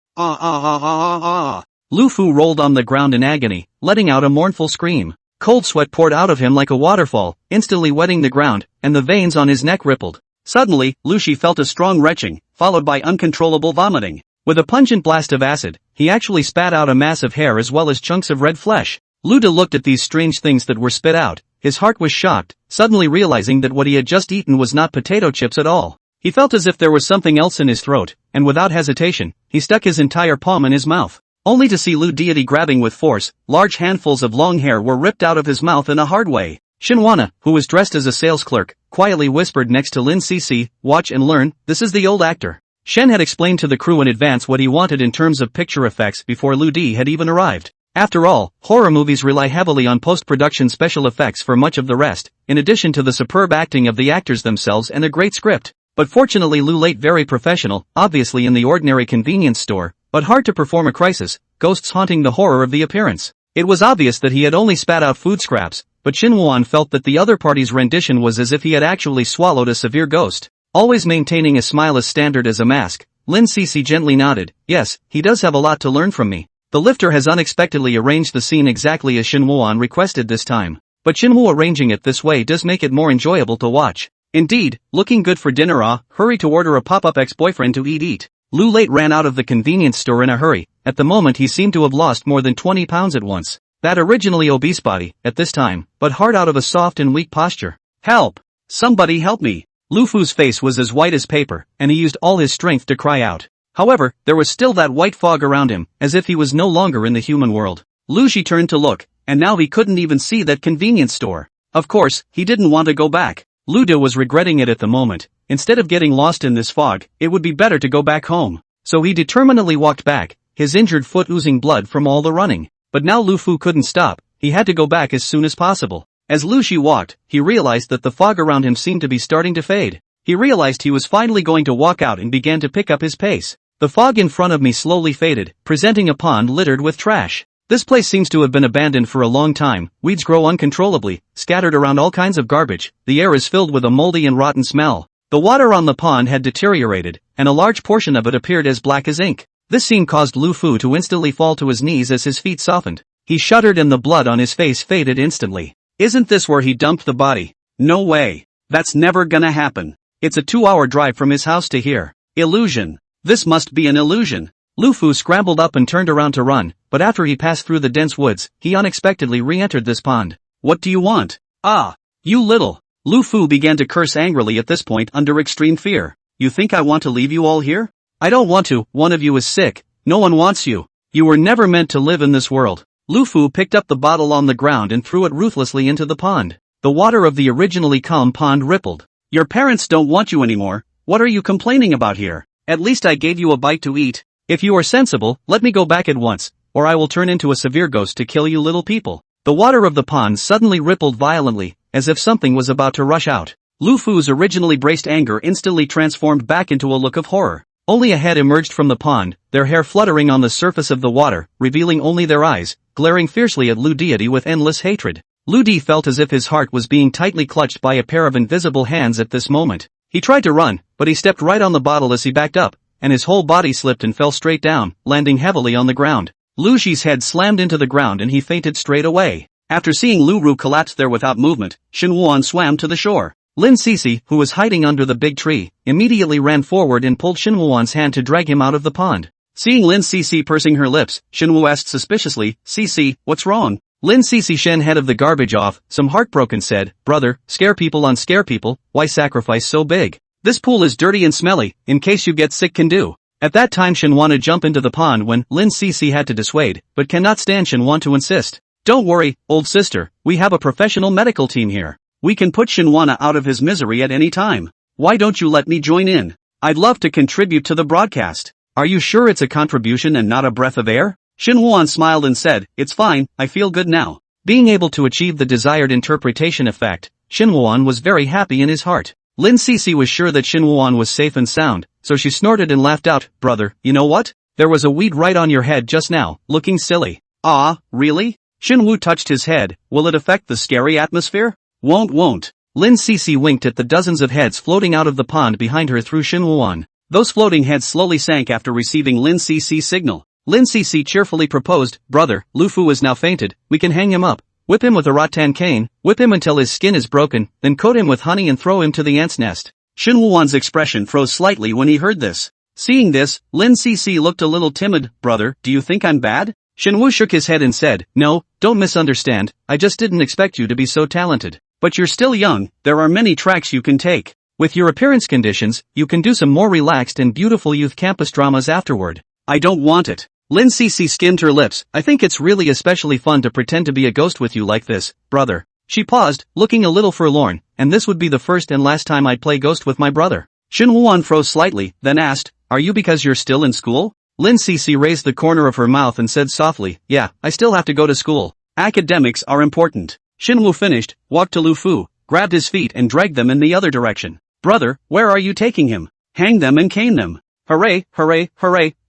Lu Fu rolled on the ground in agony, letting out a mournful scream. Cold sweat poured out of him like a waterfall, instantly wetting the ground, and the veins on his neck rippled. Suddenly, Lu Shi felt a strong retching, followed by uncontrollable vomiting. With a pungent blast of acid, he actually spat out a mass of hair as well as chunks of red flesh. Lu Da looked at these strange things that were spit out. His heart was shocked, suddenly realizing that what he had just eaten was not potato chips at all. He felt as if there was something else in his throat, and without hesitation, he stuck his entire palm in his mouth. Only to see Lu Deity grabbing with force, large handfuls of long hair were ripped out of his mouth in a hard way. Shinwana, who was dressed as a sales clerk, quietly whispered next to Lin Cece, "Watch and learn, this is the old actor." Shen had explained to the crew in advance what he wanted in terms of picture effects before Lu Di had even arrived. After all, horror movies rely heavily on post-production special effects for much of the rest, in addition to the superb acting of the actors themselves and a great script. But fortunately Lu Late very professional, obviously in the ordinary convenience store, but hard to perform a crisis, ghosts haunting the horror of the appearance. It was obvious that he had only spat out food scraps, but Shin Wuan felt that the other party's rendition was as if he had actually swallowed a severe ghost. Always maintaining a smile as standard as a mask, Lin Cece gently nodded. Yes, he does have a lot to learn from me. The lifter has unexpectedly arranged the scene exactly as Shin Wuan requested this time. But Shin Wu arranging it this way does make it more enjoyable to watch. Indeed, looking good for dinner. Hurry to order a pop-up ex-boyfriend to eat. Lu Late ran out of the convenience store in a hurry. At the moment he seemed to have lost more than 20 pounds at once. That originally obese body, at this time, but hard out of a soft and weak posture. Help! Somebody help me! Lu Fu's face was as white as paper, and he used all his strength to cry out. However, there was still that white fog around him, as if he was no longer in the human world. Lu Shi turned to look, and now he couldn't even see that convenience store. Of course, he didn't want to go back. Lu Da was regretting it at the moment. Instead of getting lost in this fog, it would be better to go back home. So he determinedly walked back, his injured foot oozing blood from all the running. But now Lu Fu couldn't stop, he had to go back as soon as possible. As Lu Shi walked, he realized that the fog around him seemed to be starting to fade. He realized he was finally going to walk out and began to pick up his pace. The fog in front of me slowly faded, presenting a pond littered with trash. This place seems to have been abandoned for a long time. Weeds grow uncontrollably, scattered around all kinds of garbage. The air is filled with a moldy and rotten smell. The water on the pond had deteriorated, and a large portion of it appeared as black as ink. This scene caused Lu Fu to instantly fall to his knees as his feet softened. He shuddered and the blood on his face faded instantly. Isn't this where he dumped the body? No way. That's never gonna happen. It's a 2-hour drive from his house to here. Illusion. This must be an illusion. Lu Fu scrambled up and turned around to run, but after he passed through the dense woods, he unexpectedly re-entered this pond. What do you want? Ah! You little! Lu Fu began to curse angrily at this point under extreme fear. You think I want to leave you all here? I don't want to. One of you is sick. No one wants you. You were never meant to live in this world. Lu Fu picked up the bottle on the ground and threw it ruthlessly into the pond. The water of the originally calm pond rippled. Your parents don't want you anymore. What are you complaining about here? At least I gave you a bite to eat. If you are sensible, let me go back at once, or I will turn into a severe ghost to kill you little people. The water of the pond suddenly rippled violently, as if something was about to rush out. Lu Fu's originally braced anger instantly transformed back into a look of horror. Only a head emerged from the pond, their hair fluttering on the surface of the water, revealing only their eyes, glaring fiercely at Lu Deity with endless hatred. Lu Di felt as if his heart was being tightly clutched by a pair of invisible hands at this moment. He tried to run, but he stepped right on the bottle as he backed up, and his whole body slipped and fell straight down, landing heavily on the ground. Lu Shi's head slammed into the ground and he fainted straight away. After seeing Lu Ru collapse there without movement, Shin Wuan swam to the shore. Lin Cece, who was hiding under the big tree, immediately ran forward and pulled Shinwuan's hand to drag him out of the pond. Seeing Lin Cece pursing her lips, Shinwu asked suspiciously, Cece, what's wrong? Lin Cece Shen head of the garbage off, some heartbroken said, brother, scare people on scare people, why sacrifice so big? This pool is dirty and smelly, in case you get sick can do. At that time Shen wanted to jump into the pond when Lin Cece had to dissuade, but cannot stand Shen want to insist. Don't worry, old sister, we have a professional medical team here. We can put Shinwana out of his misery at any time. Why don't you let me join in? I'd love to contribute to the broadcast. Are you sure it's a contribution and not a breath of air? Shinwan smiled and said, it's fine, I feel good now. Being able to achieve the desired interpretation effect, Shinwan was very happy in his heart. Lin Cece was sure that Shinwan was safe and sound, so she snorted and laughed out, brother, you know what? There was a weed right on your head just now, looking silly. Ah, really? Shinwu touched his head, will it affect the scary atmosphere? Won't. Lin Cece winked at the dozens of heads floating out of the pond behind her through Shinwuan. Those floating heads slowly sank after receiving Lin Cece's signal. Lin Cece cheerfully proposed, brother, Lufu is now fainted, we can hang him up, whip him with a rattan cane, whip him until his skin is broken, then coat him with honey and throw him to the ant's nest. Shinwuan's expression froze slightly when he heard this. Seeing this, Lin Cece looked a little timid, brother, do you think I'm bad? Shinwu shook his head and said, no, don't misunderstand, I just didn't expect you to be so talented. But you're still young, there are many tracks you can take. With your appearance conditions, you can do some more relaxed and beautiful youth campus dramas afterward. I don't want it. Lin Cece skimmed her lips, I think it's really especially fun to pretend to be a ghost with you like this, brother. She paused, looking a little forlorn, and this would be the first and last time I'd play ghost with my brother. Shinwuan froze slightly, then asked, are you because you're still in school? Lin Cece raised the corner of her mouth and said softly, yeah, I still have to go to school. Academics are important. Shinwu finished, walked to Lufu, grabbed his feet and dragged them in the other direction. Brother, where are you taking him? Hang them and cane them. Hooray,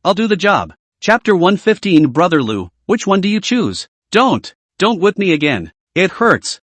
I'll do the job. Chapter 115 Brother Lu, which one do you choose? Don't whip me again. It hurts.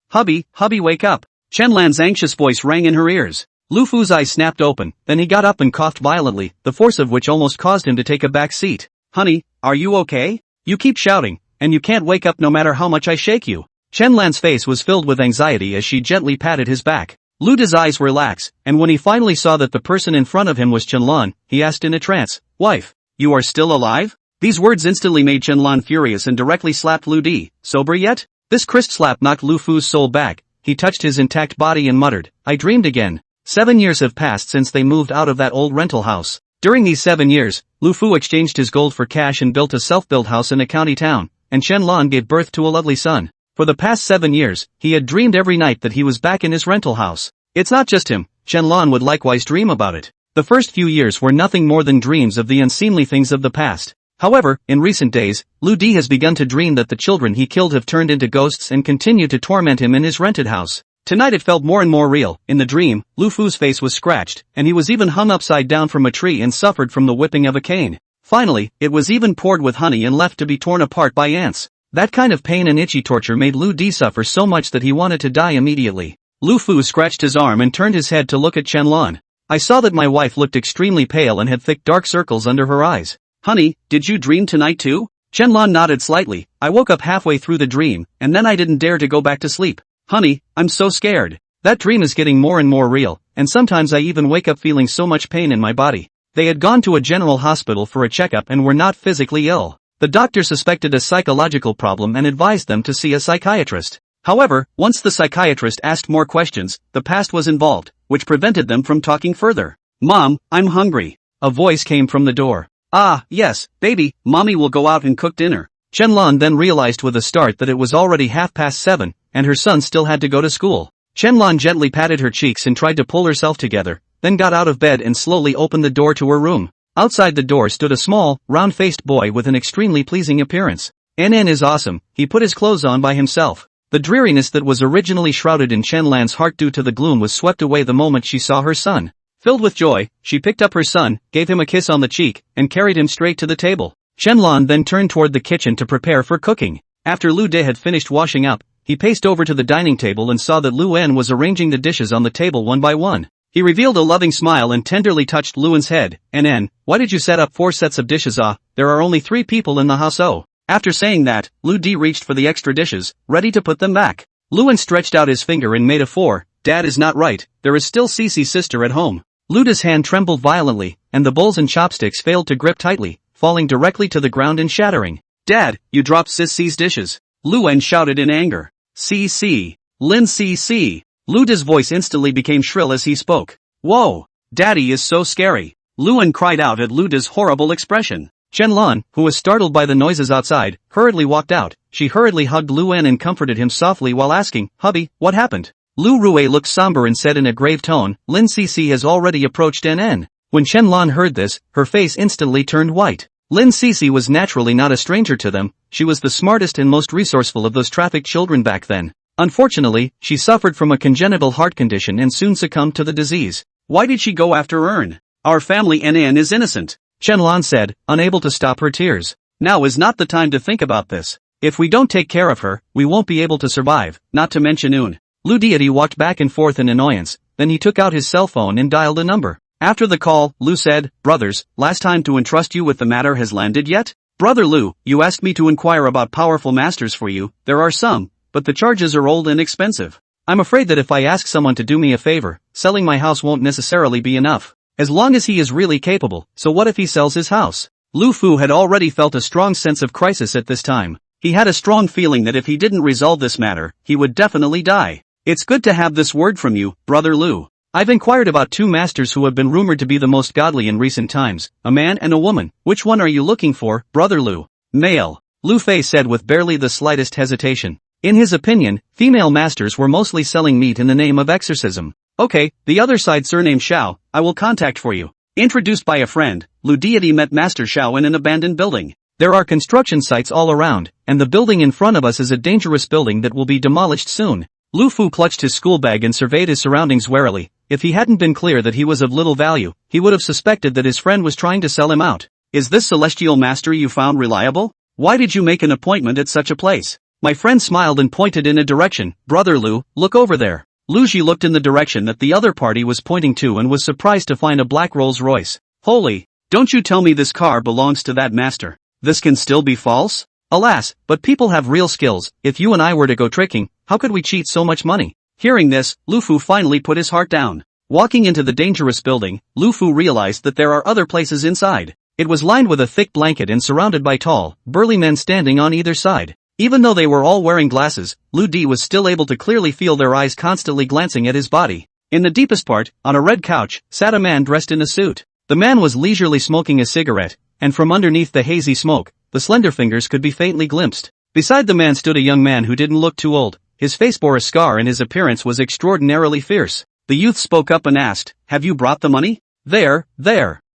Hubby, wake up. Chenlan's anxious voice rang in her ears. Lufu's eyes snapped open, then he got up and coughed violently, the force of which almost caused him to take a back seat. Honey, are you okay? You keep shouting, and you can't wake up no matter how much I shake you. Chenlan's face was filled with anxiety as she gently patted his back. Luda's eyes were lax, and when he finally saw that the person in front of him was Chenlan, he asked in a trance, wife, you are still alive? These words instantly made Chenlan furious and directly slapped Lu Di. Sober yet? This crisp slap knocked Lufu's soul back. He touched his intact body and muttered, I dreamed again. 7 years have passed since they moved out of that old rental house. During these 7 years, Lufu exchanged his gold for cash and built a self-built house in a county town, and Shenlan gave birth to a lovely son. For the past 7 years, he had dreamed every night that he was back in his rental house. It's not just him, Shenlan would likewise dream about it. The first few years were nothing more than dreams of the unseemly things of the past. However, in recent days, Lu Di has begun to dream that the children he killed have turned into ghosts and continue to torment him in his rented house. Tonight it felt more and more real. In the dream, Lufu's face was scratched, and he was even hung upside down from a tree and suffered from the whipping of a cane. Finally, it was even poured with honey and left to be torn apart by ants. That kind of pain and itchy torture made Lu Di suffer so much that he wanted to die immediately. Lufu scratched his arm and turned his head to look at Chenlan. I saw that my wife looked extremely pale and had thick dark circles under her eyes. Honey, did you dream tonight too? Chenlan nodded slightly. I woke up halfway through the dream, and then I didn't dare to go back to sleep. Honey, I'm so scared. That dream is getting more and more real, and sometimes I even wake up feeling so much pain in my body. They had gone to a general hospital for a checkup and were not physically ill. The doctor suspected a psychological problem and advised them to see a psychiatrist. However, once the psychiatrist asked more questions, the past was involved, which prevented them from talking further. Mom, I'm hungry. A voice came from the door. Ah, yes, baby, mommy will go out and cook dinner. Chenlan then realized with a start that it was already 7:30, and her son still had to go to school. Chenlan gently patted her cheeks and tried to pull herself together, then got out of bed and slowly opened the door to her room. Outside the door stood a small, round-faced boy with an extremely pleasing appearance. NN is awesome, he put his clothes on by himself. The dreariness that was originally shrouded in Chenlan's heart due to the gloom was swept away the moment she saw her son. Filled with joy, she picked up her son, gave him a kiss on the cheek, and carried him straight to the table. Chenlan then turned toward the kitchen to prepare for cooking. After Lu De had finished washing up, he paced over to the dining table and saw that Lu En was arranging the dishes on the table one by one. He revealed a loving smile and tenderly touched Luan's head. NN, why did you set up 4 sets of dishes? There are only 3 people in the house. After saying that, Lu Di reached for the extra dishes, ready to put them back. Luan stretched out his finger and made a 4, Dad is not right, there is still Cece's sister at home. Luda's hand trembled violently, and the bowls and chopsticks failed to grip tightly, falling directly to the ground and shattering. Dad, you dropped Cece's dishes. Luan shouted in anger. Cece. Lin Cece. Luda's voice instantly became shrill as he spoke. Whoa! Daddy is so scary. Luan cried out at Luda's horrible expression. Chenlon, who was startled by the noises outside, hurriedly walked out. She hurriedly hugged Luan and comforted him softly while asking, Hubby, what happened? Lu Rue looked somber and said in a grave tone, Lin Cece has already approached NN. When Chenlon heard this, her face instantly turned white. Lin Cece was naturally not a stranger to them, she was the smartest and most resourceful of those trafficked children back then. Unfortunately, she suffered from a congenital heart condition and soon succumbed to the disease. Why did she go after Ern? Our family NN is innocent, Chenlon said, unable to stop her tears. Now is not the time to think about this. If we don't take care of her, we won't be able to survive, not to mention Un. Lu Deity walked back and forth in annoyance, then he took out his cell phone and dialed a number. After the call, Lu said, Brothers, last time to entrust you with the matter has landed yet? Brother Lu, you asked me to inquire about powerful masters for you, there are some, but the charges are old and expensive. I'm afraid that if I ask someone to do me a favor, selling my house won't necessarily be enough. As long as he is really capable, so what if he sells his house? Lu Fu had already felt a strong sense of crisis at this time. He had a strong feeling that if he didn't resolve this matter, he would definitely die. It's good to have this word from you, Brother Lu. I've inquired about two masters who have been rumored to be the most godly in recent times, a man and a woman. Which one are you looking for, Brother Lu? Male. Lu Fei said with barely the slightest hesitation. In his opinion, female masters were mostly selling meat in the name of exorcism. Okay, the other side surname Xiao, I will contact for you. Introduced by a friend, Lu Deity met Master Xiao in an abandoned building. There are construction sites all around, and the building in front of us is a dangerous building that will be demolished soon. Lu Fu clutched his school bag and surveyed his surroundings warily. If he hadn't been clear that he was of little value, he would have suspected that his friend was trying to sell him out. Is this celestial master you found reliable? Why did you make an appointment at such a place? My friend smiled and pointed in a direction. Brother Lu, look over there. Lu Ji looked in the direction that the other party was pointing to and was surprised to find a black Rolls Royce. Holy, don't you tell me this car belongs to that master. This can still be false? Alas, but people have real skills. If you and I were to go tricking, how could we cheat so much money? Hearing this, Lu Fu finally put his heart down. Walking into the dangerous building, Lu Fu realized that there are other places inside. It was lined with a thick blanket and surrounded by tall, burly men standing on either side. Even though they were all wearing glasses, Lu Di was still able to clearly feel their eyes constantly glancing at his body. In the deepest part, on a red couch, sat a man dressed in a suit. The man was leisurely smoking a cigarette, and from underneath the hazy smoke, the slender fingers could be faintly glimpsed. Beside the man stood a young man who didn't look too old. His face bore a scar and his appearance was extraordinarily fierce. The youth spoke up and asked, "Have you brought the money?" There.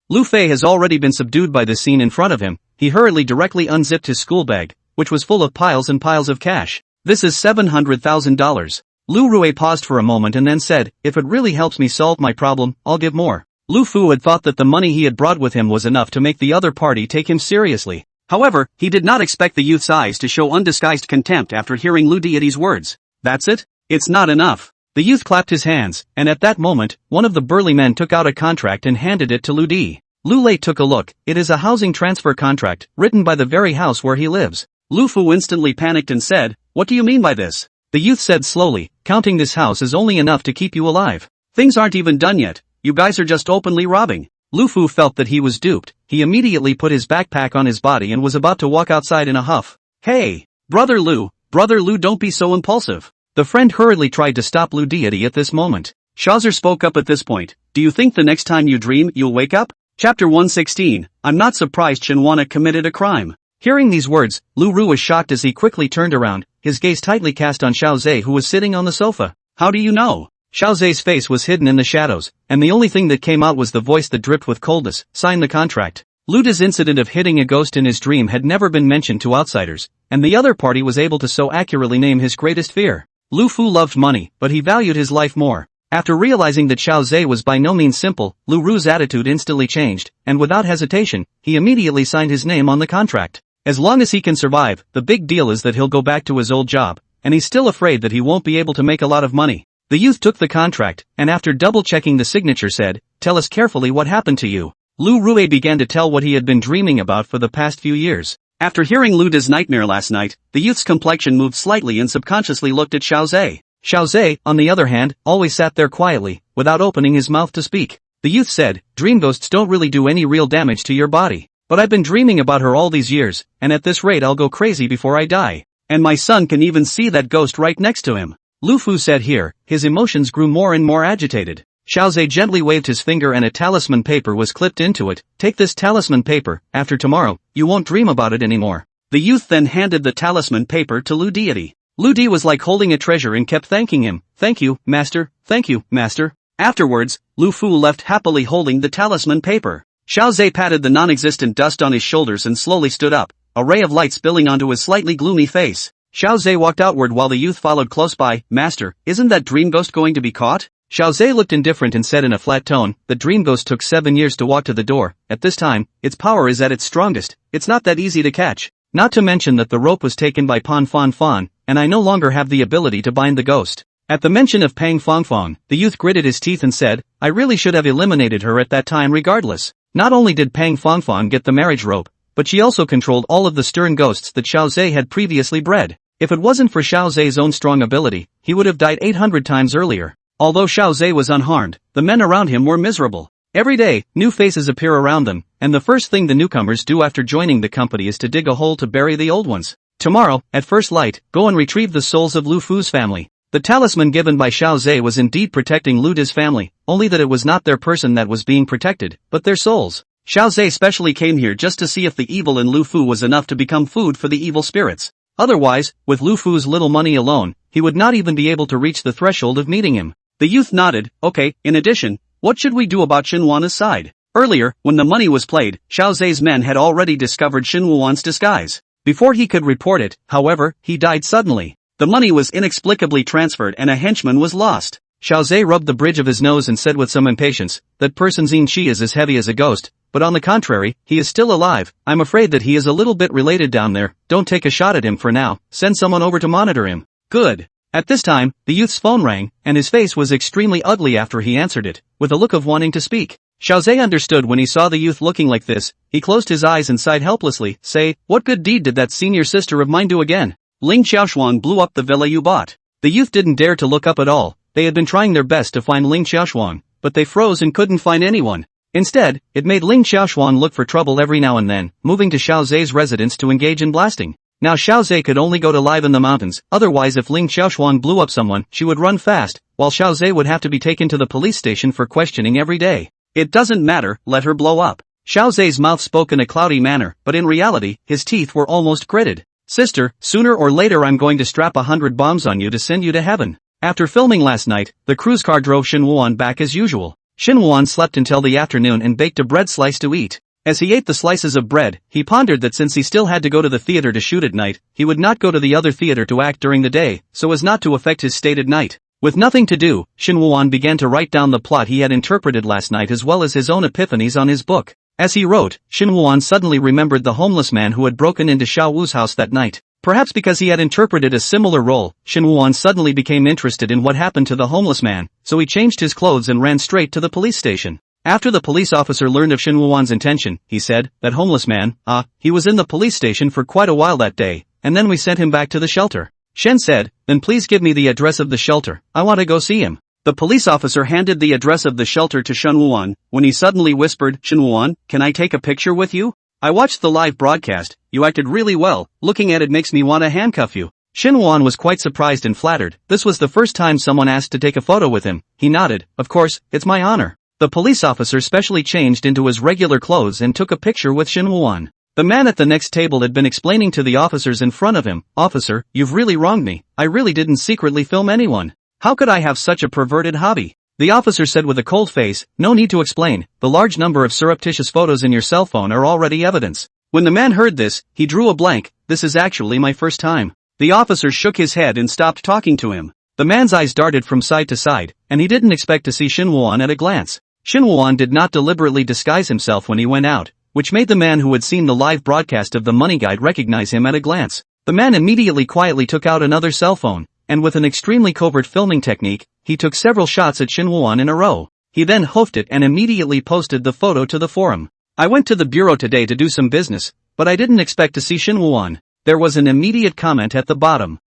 Lu Fei has already been subdued by the scene in front of him. He hurriedly directly unzipped his school bag, which was full of piles and piles of cash. This is $700,000. Lu Rue paused for a moment and then said, "If it really helps me solve my problem, I'll give more." Lu Fu had thought that the money he had brought with him was enough to make the other party take him seriously. However, he did not expect the youth's eyes to show undisguised contempt after hearing Lu Deity's words. That's it? It's not enough. The youth clapped his hands, and at that moment, one of the burly men took out a contract and handed it to Lu Di. Lu Lei took a look. It is a housing transfer contract, written by the very house where he lives. Lu Fu instantly panicked and said, "What do you mean by this?" The youth said slowly, "Counting this house is only enough to keep you alive. Things aren't even done yet, you guys are just openly robbing." Lu Fu felt that he was duped. He immediately put his backpack on his body and was about to walk outside in a huff. "Hey! Brother Lu, don't be so impulsive." The friend hurriedly tried to stop Lu Deity at this moment. Shazer spoke up at this point. "Do you think the next time you dream, you'll wake up?" Chapter 116, I'm not surprised Shinwana committed a crime. Hearing these words, Lu Ru was shocked as he quickly turned around, his gaze tightly cast on Xiao Zhe who was sitting on the sofa. "How do you know?" Xiao Zhe's face was hidden in the shadows, and the only thing that came out was the voice that dripped with coldness. "Sign the contract." Luda's incident of hitting a ghost in his dream had never been mentioned to outsiders, and the other party was able to so accurately name his greatest fear. Lu Fu loved money, but he valued his life more. After realizing that Xiao Zhe was by no means simple, Lu Ru's attitude instantly changed, and without hesitation, he immediately signed his name on the contract. As long as he can survive, the big deal is that he'll go back to his old job, and he's still afraid that he won't be able to make a lot of money. The youth took the contract, and after double-checking the signature said, "Tell us carefully what happened to you." Lu Rue began to tell what he had been dreaming about for the past few years. After hearing Luda's nightmare last night, the youth's complexion moved slightly and subconsciously looked at Xiao Zhe. Xiao Zhe, on the other hand, always sat there quietly, without opening his mouth to speak. The youth said, dream ghosts don't really do any real damage to your body. But I've been dreaming about her all these years, and at this rate I'll go crazy before I die. And my son can even see that ghost right next to him. Lu Fu said here, his emotions grew more and more agitated. Xiao Zhe gently waved his finger and a talisman paper was clipped into it. Take this talisman paper, after tomorrow, you won't dream about it anymore. The youth then handed the talisman paper to Lu Deity. Lu Di was like holding a treasure and kept thanking him. Thank you, master, thank you, master. Afterwards, Lu Fu left happily holding the talisman paper. Xiao Zhe patted the non-existent dust on his shoulders and slowly stood up, a ray of light spilling onto his slightly gloomy face. Xiao Zhe walked outward while the youth followed close by. Master, isn't that dream ghost going to be caught? Xiao Zhe looked indifferent and said in a flat tone, the dream ghost took 7 years to walk to the door. At this time, its power is at its strongest. It's not that easy to catch. Not to mention that the rope was taken by Pan Fan Fan, and I no longer have the ability to bind the ghost. At the mention of Pang Fong Fong, the youth gritted his teeth and said, I really should have eliminated her at that time regardless. Not only did Pang Fong Fong get the marriage rope, but she also controlled all of the stern ghosts that Xiao Zhe had previously bred. If it wasn't for Xiao Zhe's own strong ability, he would have died 800 times earlier. Although Xiao Zhe was unharmed, the men around him were miserable. Every day, new faces appear around them, and the first thing the newcomers do after joining the company is to dig a hole to bury the old ones. Tomorrow, at first light, go and retrieve the souls of Lu Fu's family. The talisman given by Xiao Zhe was indeed protecting Lu Di's family, only that it was not their person that was being protected, but their souls. Xiao Zhe specially came here just to see if the evil in Lu Fu was enough to become food for the evil spirits. Otherwise, with Lu Fu's little money alone, he would not even be able to reach the threshold of meeting him. The youth nodded. Okay, in addition, what should we do about Xin Wuan's side? Earlier, when the money was played, Xiao Zhe's men had already discovered Xin Wuan's disguise. Before he could report it, however, he died suddenly. The money was inexplicably transferred and a henchman was lost. Xiao Zhe rubbed the bridge of his nose and said with some impatience, that person Xin Shi is as heavy as a ghost, but on the contrary, he is still alive. I'm afraid that he is a little bit related down there. Don't take a shot at him for now, send someone over to monitor him. Good. At this time, the youth's phone rang, and his face was extremely ugly after he answered it, with a look of wanting to speak. Xiao Zhe understood when he saw the youth looking like this. He closed his eyes and sighed helplessly. Say, what good deed did that senior sister of mine do again? Ling Xiaoshuang blew up the villa you bought. The youth didn't dare to look up at all. They had been trying their best to find Ling Xiaoshuang, but they froze and couldn't find anyone. Instead, it made Ling Xiaoshuang look for trouble every now and then, moving to Xiao Zhe's residence to engage in blasting. Now Xiao Zhe could only go to live in the mountains, otherwise if Ling Xiaoshuang blew up someone, she would run fast, while Xiao Zhe would have to be taken to the police station for questioning every day. It doesn't matter, let her blow up. Xiao Zhe's mouth spoke in a cloudy manner, but in reality, his teeth were almost gritted. Sister, sooner or later I'm going to strap 100 bombs on you to send you to heaven. After filming last night, the cruise car drove Xin Wuan back as usual. Xin Wuan slept until the afternoon and baked a bread slice to eat. As he ate the slices of bread, he pondered that since he still had to go to the theater to shoot at night, he would not go to the other theater to act during the day, so as not to affect his state at night. With nothing to do, Xin Wuan began to write down the plot he had interpreted last night as well as his own epiphanies on his book. As he wrote, Xin Wuan suddenly remembered the homeless man who had broken into Xiao Wu's house that night. Perhaps because he had interpreted a similar role, Xin Wuan suddenly became interested in what happened to the homeless man, so he changed his clothes and ran straight to the police station. After the police officer learned of Xin Wuan's intention, he said, that homeless man, he was in the police station for quite a while that day, and then we sent him back to the shelter. Shen said, then please give me the address of the shelter, I want to go see him. The police officer handed the address of the shelter to Shen Wuan, when he suddenly whispered, Shen Wuan, can I take a picture with you? I watched the live broadcast, you acted really well, looking at it makes me want to handcuff you. Shen Wuan was quite surprised and flattered, this was the first time someone asked to take a photo with him. He nodded, of course, it's my honor. The police officer specially changed into his regular clothes and took a picture with Shen Wuan. The man at the next table had been explaining to the officers in front of him, Officer, you've really wronged me, I really didn't secretly film anyone. How could I have such a perverted hobby? The officer said with a cold face, no need to explain, the large number of surreptitious photos in your cell phone are already evidence. When the man heard this, he drew a blank, this is actually my first time. The officer shook his head and stopped talking to him. The man's eyes darted from side to side, and he didn't expect to see Shen Wuan at a glance. Shen Wuan did not deliberately disguise himself when he went out, which made the man who had seen the live broadcast of the money guide recognize him at a glance. The man immediately quietly took out another cell phone, and with an extremely covert filming technique, he took several shots at Shen Wuan in a row. He then hoofed it and immediately posted the photo to the forum. I went to the bureau today to do some business, but I didn't expect to see Shen Wuan. There was an immediate comment at the bottom.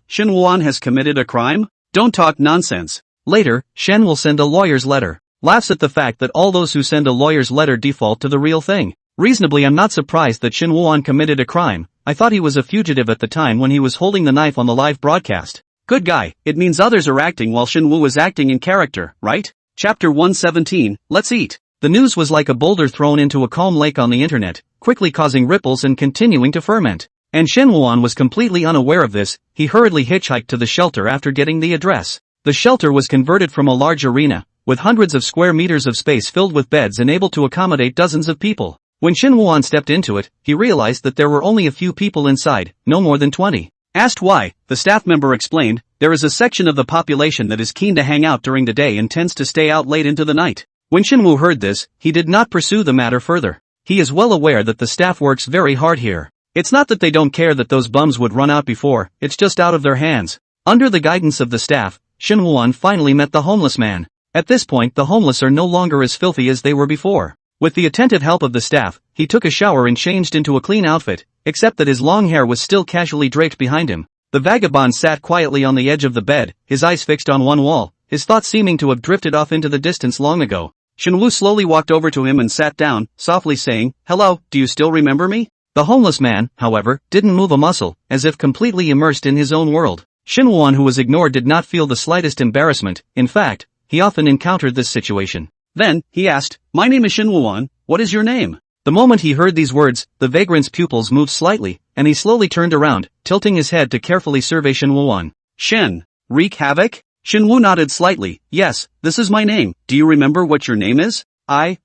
Shen Wuan has committed a crime? Don't talk nonsense. Later, Shen will send a lawyer's letter. Laughs at the fact that all those who send a lawyer's letter default to the real thing. Reasonably, I'm not surprised that Shin Woo-won committed a crime. I thought he was a fugitive at the time when he was holding the knife on the live broadcast. Good guy, it means others are acting while Shin Woo is acting in character, right? Chapter 117, Let's Eat. The news was like a boulder thrown into a calm lake on the internet, quickly causing ripples and continuing to ferment. And Shin Woo-won was completely unaware of this. He hurriedly hitchhiked to the shelter after getting the address. The shelter was converted from a large arena, with hundreds of square meters of space filled with beds and able to accommodate dozens of people. When Shin Woo-won stepped into it, he realized that there were only a few people inside, no more than 20. Asked why, the staff member explained, there is a section of the population that is keen to hang out during the day and tends to stay out late into the night. When Shin Woo heard this, he did not pursue the matter further. He is well aware that the staff works very hard here. It's not that they don't care that those bums would run out before, it's just out of their hands. Under the guidance of the staff, Shin Woo-won finally met the homeless man. At this point, the homeless are no longer as filthy as they were before. With the attentive help of the staff, he took a shower and changed into a clean outfit, except that his long hair was still casually draped behind him. The vagabond sat quietly on the edge of the bed, his eyes fixed on one wall, his thoughts seeming to have drifted off into the distance long ago. Shin Woo slowly walked over to him and sat down, softly saying, "Hello, do you still remember me?" The homeless man, however, didn't move a muscle, as if completely immersed in his own world. Shin Woo-won, who was ignored, did not feel the slightest embarrassment. In fact, he often encountered this situation. Then, he asked, "My name is Shin Woo-won, what is your name?" The moment he heard these words, the vagrant's pupils moved slightly, and he slowly turned around, tilting his head to carefully survey Shin Woo-won. "Shen, wreak havoc?" Shin Woo nodded slightly. "Yes, this is my name. Do you remember what your name is?" I.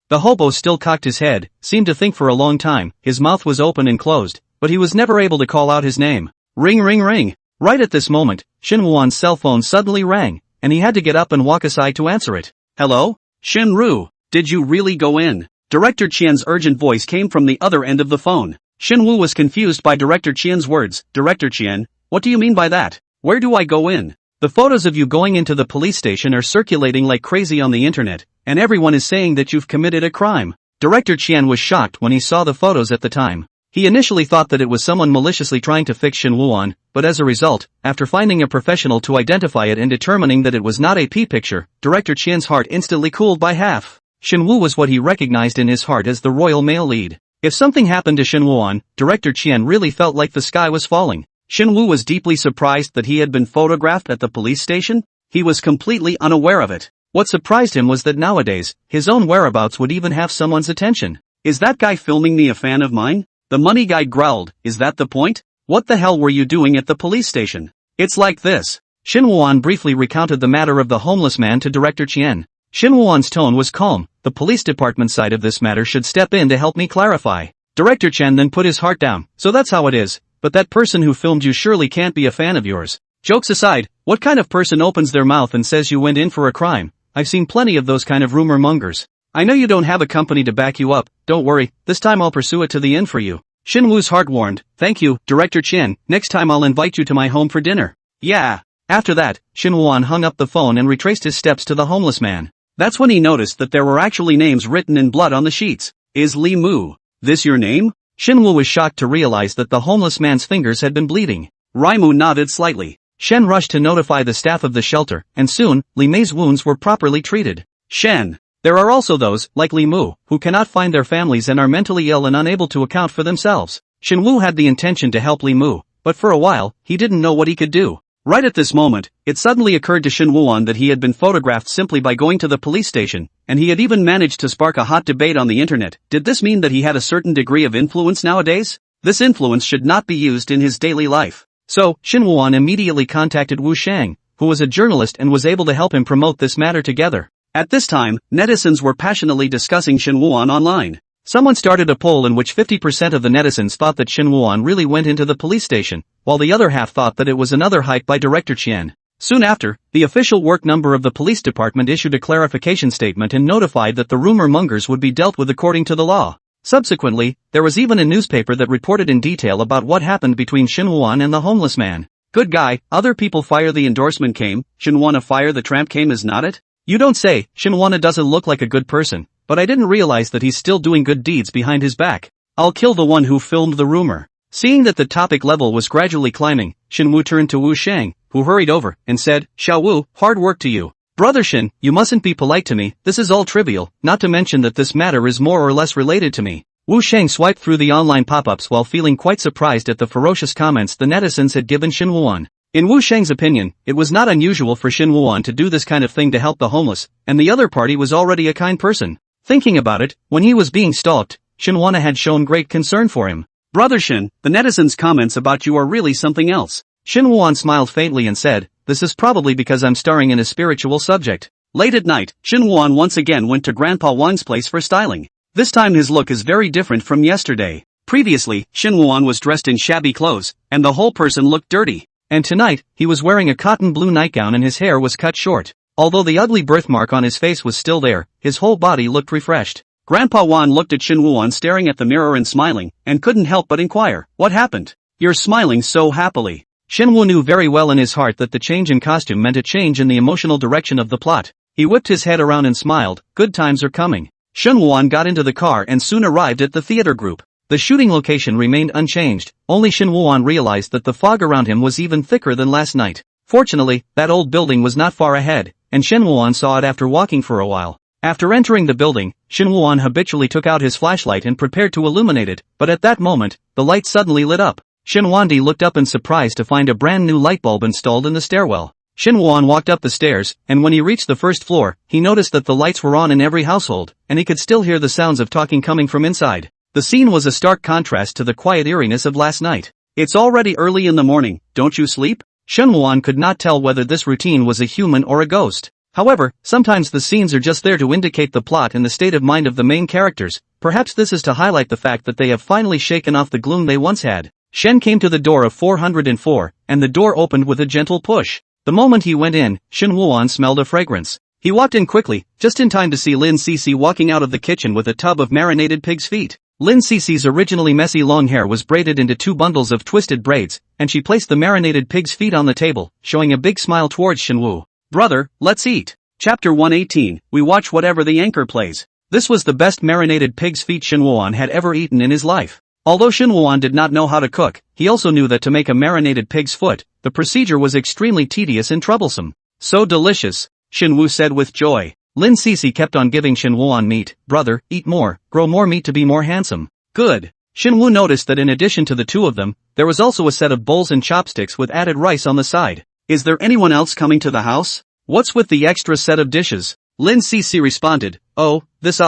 The hobo still cocked his head, seemed to think for a long time. His mouth was open and closed, but he was never able to call out his name. Ring ring ring. Right at this moment, Shin Woo-won's cell phone suddenly rang, and he had to get up and walk aside to answer it. "Hello? Shin-Ru, did you really go in?" Director Qian's urgent voice came from the other end of the phone. Shin Woo was confused by Director Qian's words. "Director Qian, what do you mean by that? Where do I go in? The photos of you going into the police station are circulating like crazy on the internet, and everyone is saying that you've committed a crime." Director Qian was shocked when he saw the photos at the time. He initially thought that it was someone maliciously trying to fix Shin Woo-won, but as a result, after finding a professional to identify it and determining that it was not a P-picture, Director Qian's heart instantly cooled by half. Shin Woo was what he recognized in his heart as the royal male lead. If something happened to Shin Woo-won, Director Qian really felt like the sky was falling. Shin Woo was deeply surprised that he had been photographed at the police station. He was completely unaware of it. What surprised him was that nowadays, his own whereabouts would even have someone's attention. "Is that guy filming me a fan of mine?" The money guy growled. "Is that the point? What the hell were you doing at the police station?" "It's like this." Shin Woo-won briefly recounted the matter of the homeless man to Director Qian. Shin Woo-won's tone was calm. "The police department side of this matter should step in to help me clarify." Director Qian then put his heart down. "So that's how it is. But that person who filmed you surely can't be a fan of yours." Jokes aside, what kind of person opens their mouth and says you went in for a crime? I've seen plenty of those kind of rumor mongers. I know you don't have a company to back you up. Don't worry, this time I'll pursue it to the end for you. Shin Woo's heart warmed. "Thank you, Director Qian. Next time I'll invite you to my home for dinner." "Yeah." After that, Shin Woo-won hung up the phone and retraced his steps to the homeless man. That's when he noticed that there were actually names written in blood on the sheets. "Is Lee Moo this your name?" Shin Woo was shocked to realize that the homeless man's fingers had been bleeding. Raimu nodded slightly. Shen rushed to notify the staff of the shelter, and soon, Li Mei's wounds were properly treated. Shen. There are also those, like Li Mu, who cannot find their families and are mentally ill and unable to account for themselves. Shin Woo had the intention to help Li Mu, but for a while, he didn't know what he could do. Right at this moment, it suddenly occurred to Shin Woo-won that he had been photographed simply by going to the police station, and he had even managed to spark a hot debate on the internet. Did this mean that he had a certain degree of influence nowadays? This influence should not be used in his daily life. So, Shin Woo-won immediately contacted Wu Shang, who was a journalist and was able to help him promote this matter together. At this time, netizens were passionately discussing Shin Woo-won online. Someone started a poll in which 50% of the netizens thought that Shin Woo-won really went into the police station, while the other half thought that it was another hype by Director Qian. Soon after, the official work number of the police department issued a clarification statement and notified that the rumor mongers would be dealt with according to the law. Subsequently, there was even a newspaper that reported in detail about what happened between Shin Woo-won and the homeless man. Good guy, other people fire the endorsement came, Shin Woo-won fire the tramp came is not it? You don't say. Shin Woo-won doesn't look like a good person, but I didn't realize that he's still doing good deeds behind his back. I'll kill the one who filmed the rumor. Seeing that the topic level was gradually climbing, Shinwoo turned to Wu Shang, who hurried over and said, "Xiao Wu, hard work to you. Brother Shin, you mustn't be polite to me, this is all trivial, not to mention that this matter is more or less related to me." Wu Shang swiped through the online pop-ups while feeling quite surprised at the ferocious comments the netizens had given Shin Woo-won. In Wu Shang's opinion, it was not unusual for Shin Woo-won to do this kind of thing to help the homeless, and the other party was already a kind person. Thinking about it, when he was being stalked, Shin Woo-won had shown great concern for him. "Brother Shin, the netizens' comments about you are really something else." Shin Woo-won smiled faintly and said, "This is probably because I'm starring in a spiritual subject." Late at night, Shin Woo-won once again went to Grandpa Wang's place for styling. This time his look is very different from yesterday. Previously, Shin Woo-won was dressed in shabby clothes, and the whole person looked dirty. And tonight, he was wearing a cotton blue nightgown and his hair was cut short. Although the ugly birthmark on his face was still there, his whole body looked refreshed. Grandpa Wan looked at Shin Woo-won staring at the mirror and smiling, and couldn't help but inquire, "What happened? You're smiling so happily." Shin Woo knew very well in his heart that the change in costume meant a change in the emotional direction of the plot. He whipped his head around and smiled, "Good times are coming." Shin Woo-won got into the car and soon arrived at the theater group. The shooting location remained unchanged, only Shin Woo-won realized that the fog around him was even thicker than last night. Fortunately, that old building was not far ahead, and Shin Woo-won saw it after walking for a while. After entering the building, Shin Woo-won habitually took out his flashlight and prepared to illuminate it, but at that moment, the light suddenly lit up. Shin Won-di looked up in surprise to find a brand new light bulb installed in the stairwell. Shin Woo-won walked up the stairs, and when he reached the first floor, he noticed that the lights were on in every household, and he could still hear the sounds of talking coming from inside. The scene was a stark contrast to the quiet eeriness of last night. "It's already early in the morning, don't you sleep?" Shin Woo-won could not tell whether this routine was a human or a ghost. However, sometimes the scenes are just there to indicate the plot and the state of mind of the main characters. Perhaps this is to highlight the fact that they have finally shaken off the gloom they once had. Shen came to the door of 404, and the door opened with a gentle push. The moment he went in, Shin Woo-won smelled a fragrance. He walked in quickly, just in time to see Lin Cece walking out of the kitchen with a tub of marinated pig's feet. Lin Cece's originally messy long hair was braided into 2 bundles of twisted braids, and she placed the marinated pig's feet on the table, showing a big smile towards Shin Woo. "Brother, let's eat." Chapter 118, we watch whatever the anchor plays. This was the best marinated pig's feet Shin Woo-won had ever eaten in his life. Although Shin Woo-won did not know how to cook, he also knew that to make a marinated pig's foot, the procedure was extremely tedious and troublesome. "So delicious," Shin Woo said with joy. Lin Cece kept on giving Shin Woo-won meat. "Brother, eat more, grow more meat to be more handsome." "Good." Shin Woo noticed that in addition to the 2 of them, there was also a set of bowls and chopsticks with added rice on the side. "Is there anyone else coming to the house? What's with the extra set of dishes?" Lin Cece responded, "Oh, this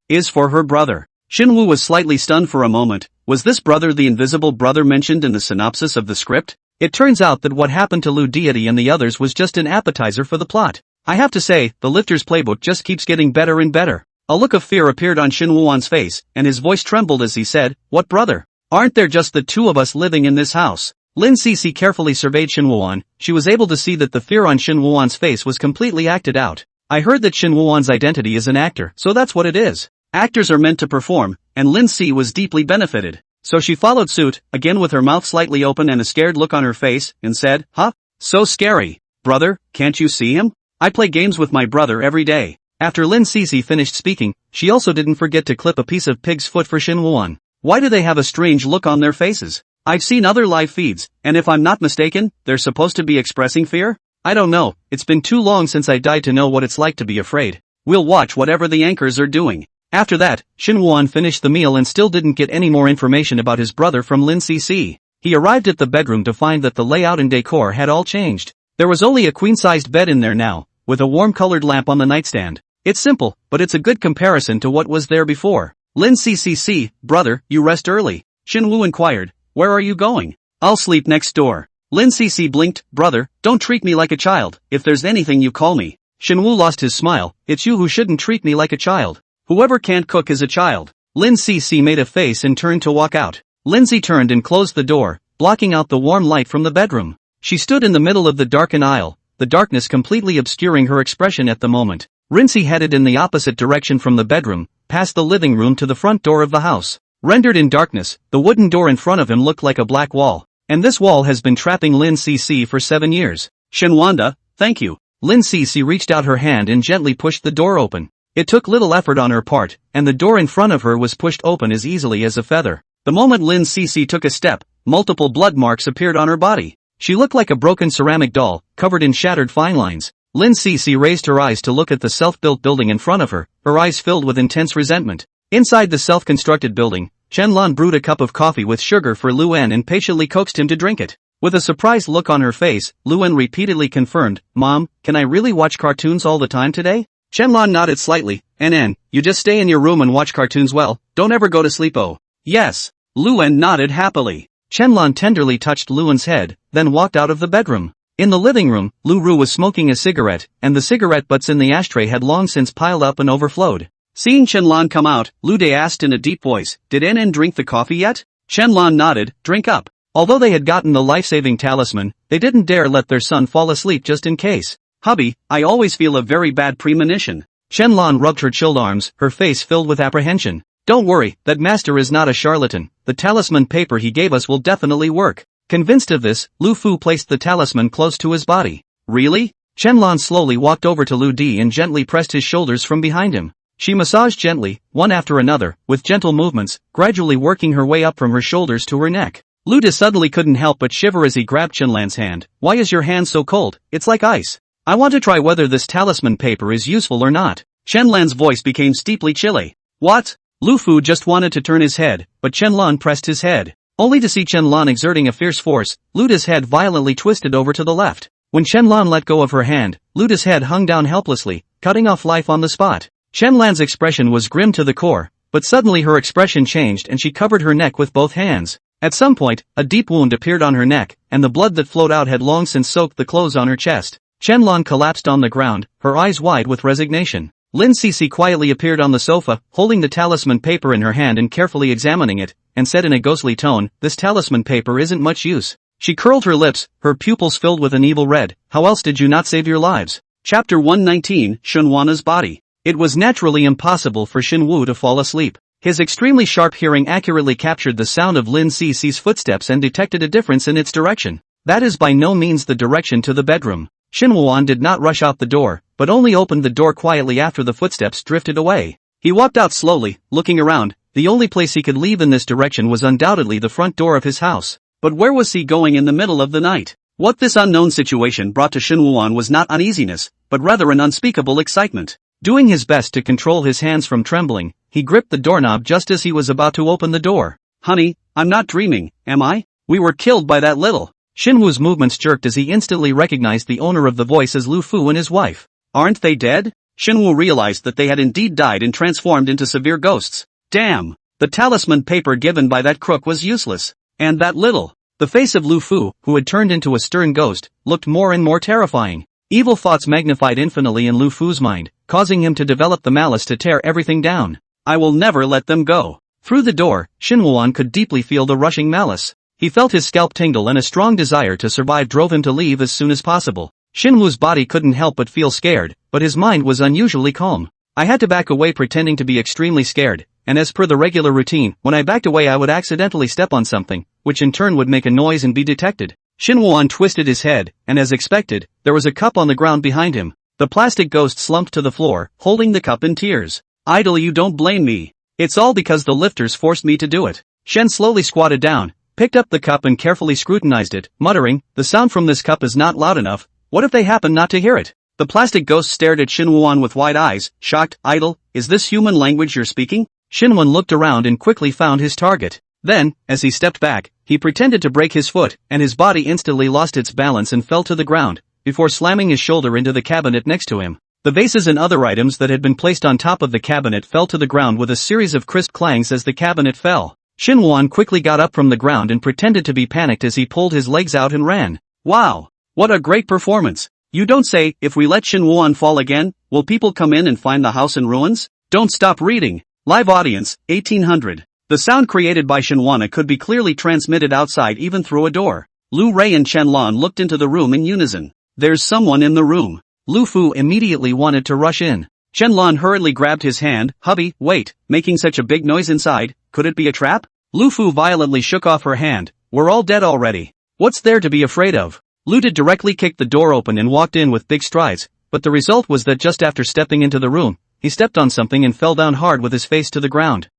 is for her brother." Shin Woo was slightly stunned for a moment. Was this brother the invisible brother mentioned in the synopsis of the script? It turns out that what happened to Lu Deity and the others was just an appetizer for the plot. I have to say, the Lifter's playbook just keeps getting better and better. A look of fear appeared on Shin Woo-won's face, and his voice trembled as he said, "What brother? Aren't there just the 2 of us living in this house?" Lin Cece carefully surveyed Shin Woo-won. She was able to see that the fear on Shin Woo-won's face was completely acted out. "I heard that Shin Woo-won's identity is an actor, so that's what it is. Actors are meant to perform, and Lin C was deeply benefited. So she followed suit, again with her mouth slightly open and a scared look on her face, and said, "Huh? So scary. Brother, can't you see him? I play games with my brother every day." After Lin Cece finished speaking, she also didn't forget to clip a piece of pig's foot for Shin Woo-won. "Why do they have a strange look on their faces? I've seen other live feeds, and if I'm not mistaken, they're supposed to be expressing fear? I don't know, it's been too long since I died to know what it's like to be afraid. We'll watch whatever the anchors are doing." After that, Shin Woo-won finished the meal and still didn't get any more information about his brother from Lin Cece. He arrived at the bedroom to find that the layout and decor had all changed. There was only a queen-sized bed in there now, with a warm-colored lamp on the nightstand. It's simple, but it's a good comparison to what was there before. Lin Cece, "Brother, you rest early." Shin Woo inquired, "Where are you going?" "I'll sleep next door." Lin Cece blinked, "Brother, don't treat me like a child. If there's anything you call me." Shin Woo lost his smile. "It's you who shouldn't treat me like a child. Whoever can't cook is a child." Lin Cece made a face and turned to walk out. Lindsay turned and closed the door, blocking out the warm light from the bedroom. She stood in the middle of the darkened aisle, the darkness completely obscuring her expression at the moment. Rincy headed in the opposite direction from the bedroom, past the living room to the front door of the house. Rendered in darkness, the wooden door in front of him looked like a black wall. And this wall has been trapping Lin Cece for 7 years. "Shinwanda, thank you." Lin Cece reached out her hand and gently pushed the door open. It took little effort on her part, and the door in front of her was pushed open as easily as a feather. The moment Lin Cece took a step, multiple blood marks appeared on her body. She looked like a broken ceramic doll, covered in shattered fine lines. Lin Cece raised her eyes to look at the self-built building in front of her, her eyes filled with intense resentment. Inside the self-constructed building, Shenlong brewed a cup of coffee with sugar for Luan and patiently coaxed him to drink it. With a surprised look on her face, Luan repeatedly confirmed, "Mom, can I really watch cartoons all the time today?" Shenlong nodded slightly, you just stay in your room and watch cartoons well, don't ever go to sleep." "Oh, yes." Luan nodded happily. Shenlong tenderly touched Luan's head, then walked out of the bedroom. In the living room, Lu Ru was smoking a cigarette, and the cigarette butts in the ashtray had long since piled up and overflowed. Seeing Shenlong come out, Lu De asked in a deep voice, "Did NN drink the coffee yet?" Shenlong nodded, "Drink up." Although they had gotten the life-saving talisman, they didn't dare let their son fall asleep just in case. "Hubby, I always feel a very bad premonition." Shenlong rubbed her chilled arms, her face filled with apprehension. "Don't worry, that master is not a charlatan. The talisman paper he gave us will definitely work." Convinced of this, Lu Fu placed the talisman close to his body. "Really?" Shenlong slowly walked over to Lu Di and gently pressed his shoulders from behind him. She massaged gently, one after another, with gentle movements, gradually working her way up from her shoulders to her neck. Lu Di suddenly couldn't help but shiver as he grabbed Shenlong's hand. "Why is your hand so cold? It's like ice. I want to try whether this talisman paper is useful or not." Shenlong's voice became steeply chilly. "What?" Lu Fu just wanted to turn his head, but Shenlong pressed his head. Only to see Shenlong exerting a fierce force, Lu Di's head violently twisted over to the left. When Shenlong let go of her hand, Lu Di's head hung down helplessly, cutting off life on the spot. Shenlong's expression was grim to the core, but suddenly her expression changed and she covered her neck with both hands. At some point, a deep wound appeared on her neck, and the blood that flowed out had long since soaked the clothes on her chest. Shenlong collapsed on the ground, her eyes wide with resignation. Lin Cece quietly appeared on the sofa, holding the talisman paper in her hand and carefully examining it, and said in a ghostly tone, "This talisman paper isn't much use." She curled her lips, her pupils filled with an evil red. "How else did you not save your lives?" Chapter 119, Shenhuana's Body. It was naturally impossible for Shenwu to fall asleep. His extremely sharp hearing accurately captured the sound of Lin Cece's footsteps and detected a difference in its direction. That is by no means the direction to the bedroom. Shenhuan did not rush out the door, but only opened the door quietly after the footsteps drifted away. He walked out slowly, looking around. The only place he could leave in this direction was undoubtedly the front door of his house. But where was he going in the middle of the night? What this unknown situation brought to Shenhuan was not uneasiness, but rather an unspeakable excitement. Doing his best to control his hands from trembling, he gripped the doorknob just as he was about to open the door. "Honey, I'm not dreaming, am I? We were killed by that little..." Shenwu's movements jerked as he instantly recognized the owner of the voice as Lu Fu and his wife. "Aren't they dead?" Shenwu realized that they had indeed died and transformed into severe ghosts. Damn! The talisman paper given by that crook was useless. And that little... The face of Lu Fu, who had turned into a stern ghost, looked more and more terrifying. Evil thoughts magnified infinitely in Lu Fu's mind, causing him to develop the malice to tear everything down. "I will never let them go." Through the door, Shenhuan could deeply feel the rushing malice. He felt his scalp tingle and a strong desire to survive drove him to leave as soon as possible. Shenwu's body couldn't help but feel scared, but his mind was unusually calm. "I had to back away pretending to be extremely scared, and as per the regular routine, when I backed away I would accidentally step on something, which in turn would make a noise and be detected." Shenhuan twisted his head, and as expected, there was a cup on the ground behind him. The plastic ghost slumped to the floor, holding the cup in tears. "Idle, you don't blame me. It's all because the lifters forced me to do it." Shen slowly squatted down, picked up the cup and carefully scrutinized it, muttering, "The sound from this cup is not loud enough. What if they happen not to hear it?" The plastic ghost stared at Shenhuan with wide eyes, shocked. "Idle, is this human language you're speaking?" Shenhuan looked around and quickly found his target. Then, as he stepped back, he pretended to break his foot, and his body instantly lost its balance and fell to the ground, before slamming his shoulder into the cabinet next to him. The vases and other items that had been placed on top of the cabinet fell to the ground with a series of crisp clangs as the cabinet fell. Shenhuan quickly got up from the ground and pretended to be panicked as he pulled his legs out and ran. "Wow! What a great performance! You don't say, if we let Shenhuan fall again, will people come in and find the house in ruins?" Don't stop reading. Live audience, 1800. The sound created by Shenhuana could be clearly transmitted outside even through a door. Lu Rei and Shenlong looked into the room in unison. "There's someone in the room." Lu Fu immediately wanted to rush in. Shenlong hurriedly grabbed his hand. "Hubby, wait, making such a big noise inside, could it be a trap?" Lu Fu violently shook off her hand. "We're all dead already. What's there to be afraid of?" Lu Di directly kicked the door open and walked in with big strides, but the result was that just after stepping into the room, he stepped on something and fell down hard with his face to the ground.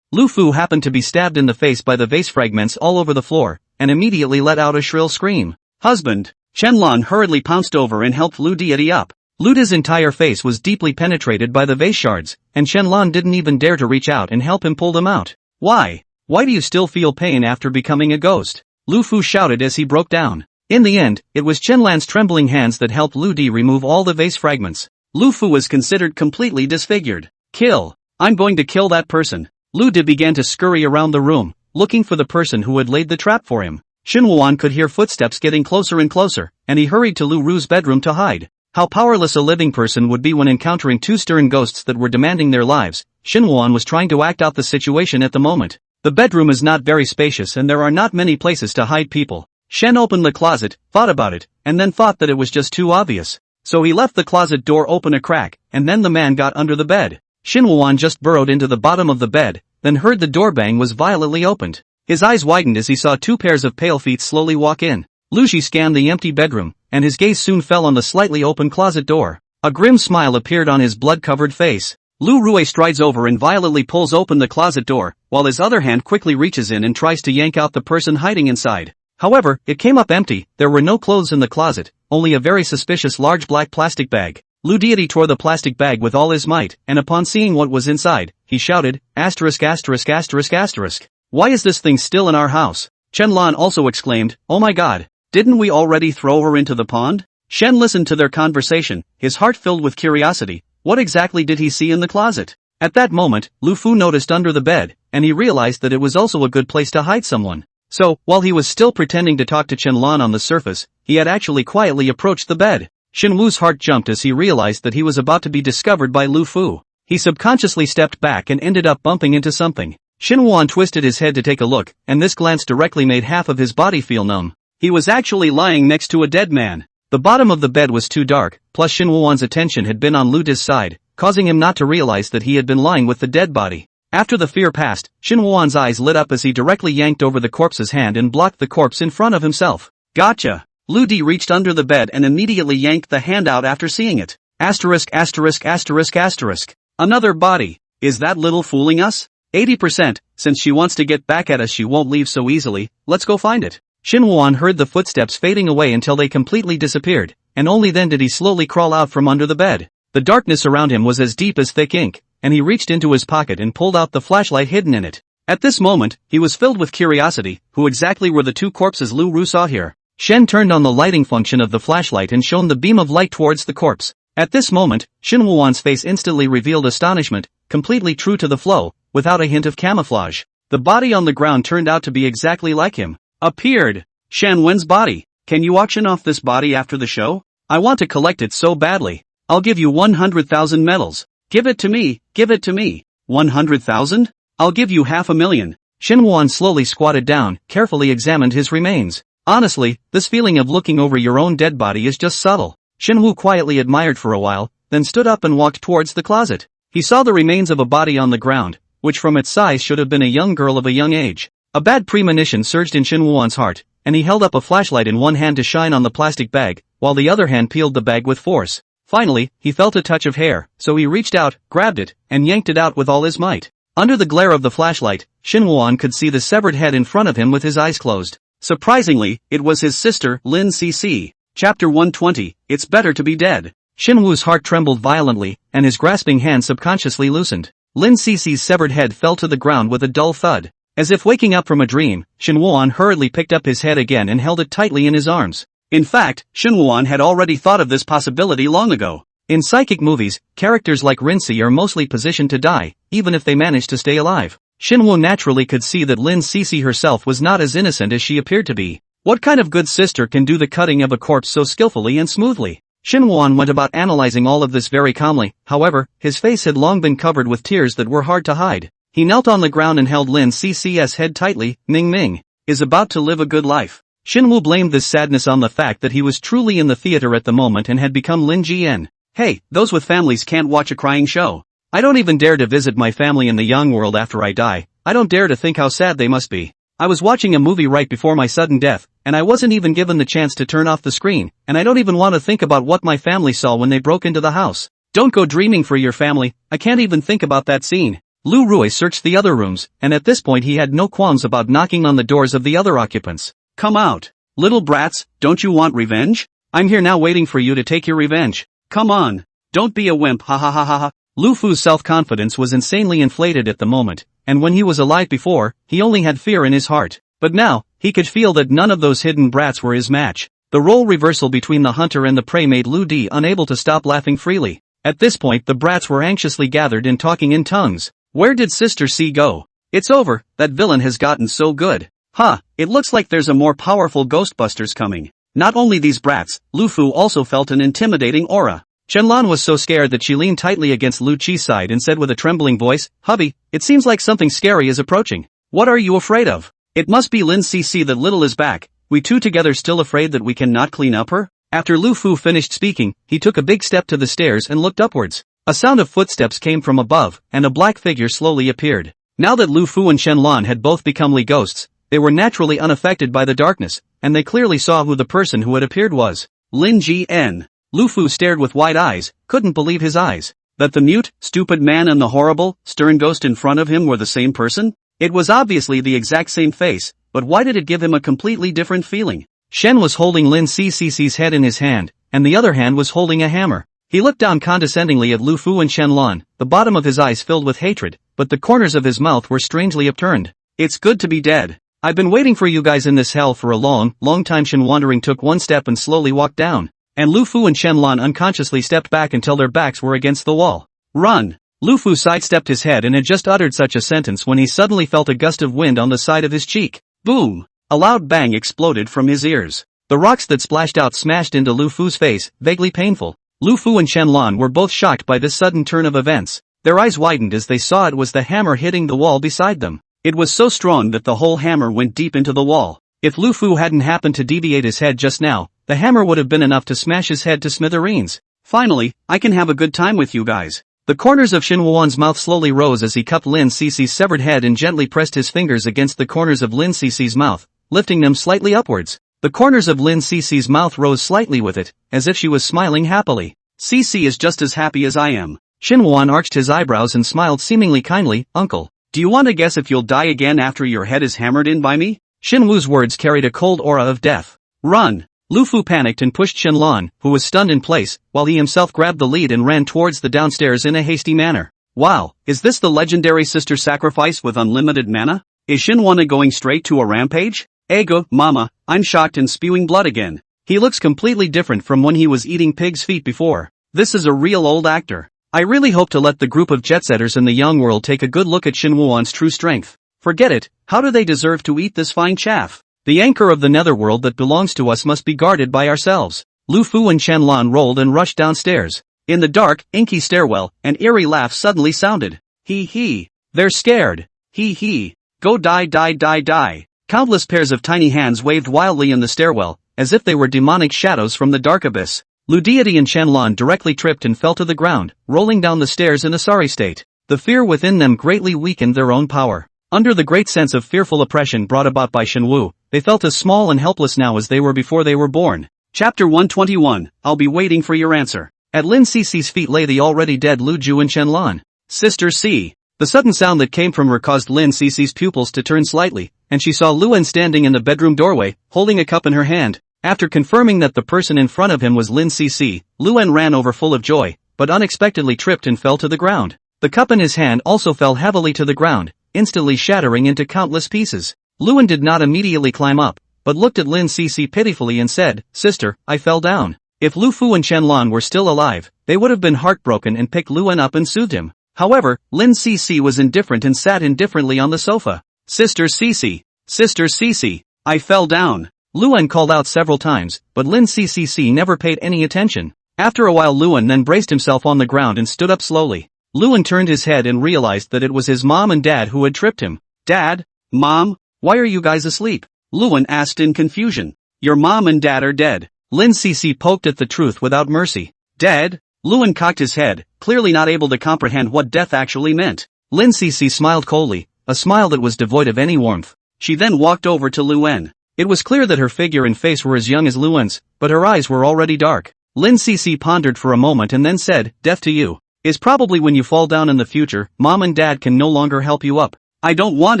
Lu Fu happened to be stabbed in the face by the vase fragments all over the floor, and immediately let out a shrill scream. Husband! Shenlong hurriedly pounced over and helped Lu Deity up. Luda's entire face was deeply penetrated by the vase shards, and Shenlong didn't even dare to reach out and help him pull them out. Why? Why do you still feel pain after becoming a ghost? Lu Fu shouted as he broke down. In the end, it was Shenlan's trembling hands that helped Lu Di remove all the vase fragments. Lu Fu was considered completely disfigured. Kill! I'm going to kill that person. Lu Di began to scurry around the room, looking for the person who had laid the trap for him. Xinhuan could hear footsteps getting closer and closer, and he hurried to Lu Ru's bedroom to hide. How powerless a living person would be when encountering two stern ghosts that were demanding their lives, Xinhuan was trying to act out the situation at the moment. The bedroom is not very spacious and there are not many places to hide people. Shen opened the closet, thought about it, and then thought that it was just too obvious. So he left the closet door open a crack, and then the man got under the bed. Xinhuan just burrowed into the bottom of the bed, then heard the door bang was violently opened. His eyes widened as he saw two pairs of pale feet slowly walk in. Lu Ji scanned the empty bedroom, and his gaze soon fell on the slightly open closet door. A grim smile appeared on his blood-covered face. Lu Rui strides over and violently pulls open the closet door, while his other hand quickly reaches in and tries to yank out the person hiding inside. However, it came up empty. There were no clothes in the closet, only a very suspicious large black plastic bag. Lu Deity tore the plastic bag with all his might, and upon seeing what was inside, he shouted, asterisk asterisk asterisk asterisk. Why is this thing still in our house? Chen Lan also exclaimed, oh my god. Didn't we already throw her into the pond? Shen listened to their conversation, his heart filled with curiosity. What exactly did he see in the closet? At that moment, Lu Fu noticed under the bed, and he realized that it was also a good place to hide someone. So, while he was still pretending to talk to Chen Lan on the surface, he had actually quietly approached the bed. Shen Wu's heart jumped as he realized that he was about to be discovered by Lu Fu. He subconsciously stepped back and ended up bumping into something. Shen Wuan twisted his head to take a look, and this glance directly made half of his body feel numb. He was actually lying next to a dead man. The bottom of the bed was too dark, plus Shen Wuan's attention had been on Lu Di's side, causing him not to realize that he had been lying with the dead body. After the fear passed, Shen Wuan's eyes lit up as he directly yanked over the corpse's hand and blocked the corpse in front of himself. Gotcha! Lu Di reached under the bed and immediately yanked the hand out after seeing it. Asterisk asterisk asterisk asterisk. Another body. Is that little fooling us? 80%, since she wants to get back at us she won't leave so easily, let's go find it. Xinhuan heard the footsteps fading away until they completely disappeared, and only then did he slowly crawl out from under the bed. The darkness around him was as deep as thick ink, and he reached into his pocket and pulled out the flashlight hidden in it. At this moment, he was filled with curiosity, who exactly were the two corpses Lu Ru saw here? Shen turned on the lighting function of the flashlight and shone the beam of light towards the corpse. At this moment, Xinhuan's face instantly revealed astonishment, completely true to the flow, without a hint of camouflage. The body on the ground turned out to be exactly like him. Appeared. Shan Wen's body. Can you auction off this body after the show? I want to collect it so badly. I'll give you 100,000 medals. Give it to me, give it to me. 100,000? I'll give you 500,000. Xinhuan slowly squatted down, carefully examined his remains. Honestly, this feeling of looking over your own dead body is just subtle. Xinhu quietly admired for a while, then stood up and walked towards the closet. He saw the remains of a body on the ground, which from its size should have been a young girl of a young age. A bad premonition surged in Xinhuan's heart, and he held up a flashlight in one hand to shine on the plastic bag, while the other hand peeled the bag with force. Finally, he felt a touch of hair, so he reached out, grabbed it, and yanked it out with all his might. Under the glare of the flashlight, Xinhuan could see the severed head in front of him with his eyes closed. Surprisingly, it was his sister, Lin Cc. Chapter 120, It's Better to Be Dead. Xinhu's heart trembled violently, and his grasping hand subconsciously loosened. Lin Cec's severed head fell to the ground with a dull thud. As if waking up from a dream, Xinhuan hurriedly picked up his head again and held it tightly in his arms. In fact, Xinhuan had already thought of this possibility long ago. In psychic movies, characters like Rinci are mostly positioned to die, even if they manage to stay alive. Xinhu naturally could see that Lin Cece herself was not as innocent as she appeared to be. What kind of good sister can do the cutting of a corpse so skillfully and smoothly? Xinhuan went about analyzing all of this very calmly, however, his face had long been covered with tears that were hard to hide. He knelt on the ground and held Lin Cc's head tightly. Ning Ming is about to live a good life. Xinhu blamed this sadness on the fact that he was truly in the theater at the moment and had become Lin Jian. Hey, those with families can't watch a crying show. I don't even dare to visit my family in the young world after I die. I don't dare to think how sad they must be. I was watching a movie right before my sudden death, and I wasn't even given the chance to turn off the screen, and I don't even want to think about what my family saw when they broke into the house. Don't go dreaming for your family, I can't even think about that scene. Lu Rui searched the other rooms, and at this point he had no qualms about knocking on the doors of the other occupants. Come out. Little brats, don't you want revenge? I'm here now waiting for you to take your revenge. Come on. Don't be a wimp, ha ha ha ha ha. Lu Fu's self-confidence was insanely inflated at the moment, and when he was alive before, he only had fear in his heart. But now, he could feel that none of those hidden brats were his match. The role reversal between the hunter and the prey made Lu Di unable to stop laughing freely. At this point the brats were anxiously gathered and talking in tongues. Where did Sister C go? It's over, that villain has gotten so good. Huh, it looks like there's a more powerful Ghostbusters coming. Not only these brats, Lu Fu also felt an intimidating aura. Shenlan was so scared that she leaned tightly against Lu Chi's side and said with a trembling voice, Hubby, it seems like something scary is approaching. What are you afraid of? It must be Lin Cc that little is back. We two together still afraid that we cannot clean up her? After Lu Fu finished speaking, he took a big step to the stairs and looked upwards. A sound of footsteps came from above, and a black figure slowly appeared. Now that Lu Fu and Shenlan had both become Li ghosts, they were naturally unaffected by the darkness, and they clearly saw who the person who had appeared was. Lin Gn. Lu Fu stared with wide eyes, couldn't believe his eyes. That the mute, stupid man and the horrible, stern ghost in front of him were the same person? It was obviously the exact same face, but why did it give him a completely different feeling? Shen was holding Lin Cc's head in his hand, and the other hand was holding a hammer. He looked down condescendingly at Lu Fu and Shenlan, the bottom of his eyes filled with hatred, but the corners of his mouth were strangely upturned. It's good to be dead. I've been waiting for you guys in this hell for a long time. Shen Wandering took one step and slowly walked down, and Lu Fu and Shenlan unconsciously stepped back until their backs were against the wall. Run! Lu Fu sidestepped his head and had just uttered such a sentence when he suddenly felt a gust of wind on the side of his cheek. Boom! A loud bang exploded from his ears. The rocks that splashed out smashed into Lu Fu's face, vaguely painful. Lu Fu and Shenlan were both shocked by this sudden turn of events. Their eyes widened as they saw it was the hammer hitting the wall beside them. It was so strong that the whole hammer went deep into the wall. If Lu Fu hadn't happened to deviate his head just now, the hammer would have been enough to smash his head to smithereens. Finally, I can have a good time with you guys. The corners of Shin Wuan's mouth slowly rose as he cupped Lin Cc's severed head and gently pressed his fingers against the corners of Lin Cc's mouth, lifting them slightly upwards. The corners of Lin Cc's mouth rose slightly with it, as if she was smiling happily. Cc is just as happy as I am. Shin Wuan arched his eyebrows and smiled seemingly kindly. Uncle, do you want to guess if you'll die again after your head is hammered in by me? Shin Wu's words carried a cold aura of death. Run! Lu Fu panicked and pushed Shenlan, who was stunned in place, while he himself grabbed the lead and ran towards the downstairs in a hasty manner. Wow, is this the legendary sister sacrifice with unlimited mana? Is Shinwana going straight to a rampage? Ego, mama, I'm shocked and spewing blood again. He looks completely different from when he was eating pig's feet before. This is a real old actor. I really hope to let the group of jet-setters in the young world take a good look at Shinwuan's true strength. Forget it, how do they deserve to eat this fine chaff? The anchor of the netherworld that belongs to us must be guarded by ourselves. Lu Fu and Shenlan rolled and rushed downstairs. In the dark, inky stairwell, an eerie laugh suddenly sounded. Hee hee. They're scared. Hee hee. Go die die die die. Countless pairs of tiny hands waved wildly in the stairwell, as if they were demonic shadows from the dark abyss. Lu Deity and Shenlan directly tripped and fell to the ground, rolling down the stairs in a sorry state. The fear within them greatly weakened their own power. Under the great sense of fearful oppression brought about by Shenwu, they felt as small and helpless now as they were before they were born. Chapter 121, I'll be waiting for your answer. At Lin Cc's feet lay the already dead Lu Ju and Shenlan. Sister C. The sudden sound that came from her caused Lin Cc's pupils to turn slightly, and she saw Luan standing in the bedroom doorway, holding a cup in her hand. After confirming that the person in front of him was Lin Cc, Luan ran over full of joy, but unexpectedly tripped and fell to the ground. The cup in his hand also fell heavily to the ground, instantly shattering into countless pieces. Luan did not immediately climb up, but looked at Lin Cc pitifully and said, Sister, I fell down. If Lu Fu and Shenlan were still alive, they would have been heartbroken and picked Luan up and soothed him. However, Lin Cc was indifferent and sat indifferently on the sofa. Sister Cc, Sister Cc, I fell down. Luan called out several times, but Lin Cc never paid any attention. After a while Luan then braced himself on the ground and stood up slowly. Luan turned his head and realized that it was his mom and dad who had tripped him. Dad? Mom? Why are you guys asleep? Luan asked in confusion. Your mom and dad are dead. Lin Cc poked at the truth without mercy. Dead? Luan cocked his head, clearly not able to comprehend what death actually meant. Lin Cc smiled coldly, a smile that was devoid of any warmth. She then walked over to Luan. It was clear that her figure and face were as young as Luan's, but her eyes were already dark. Lin Cc pondered for a moment and then said, Death to you. is probably when you fall down in the future, mom and dad can no longer help you up. I don't want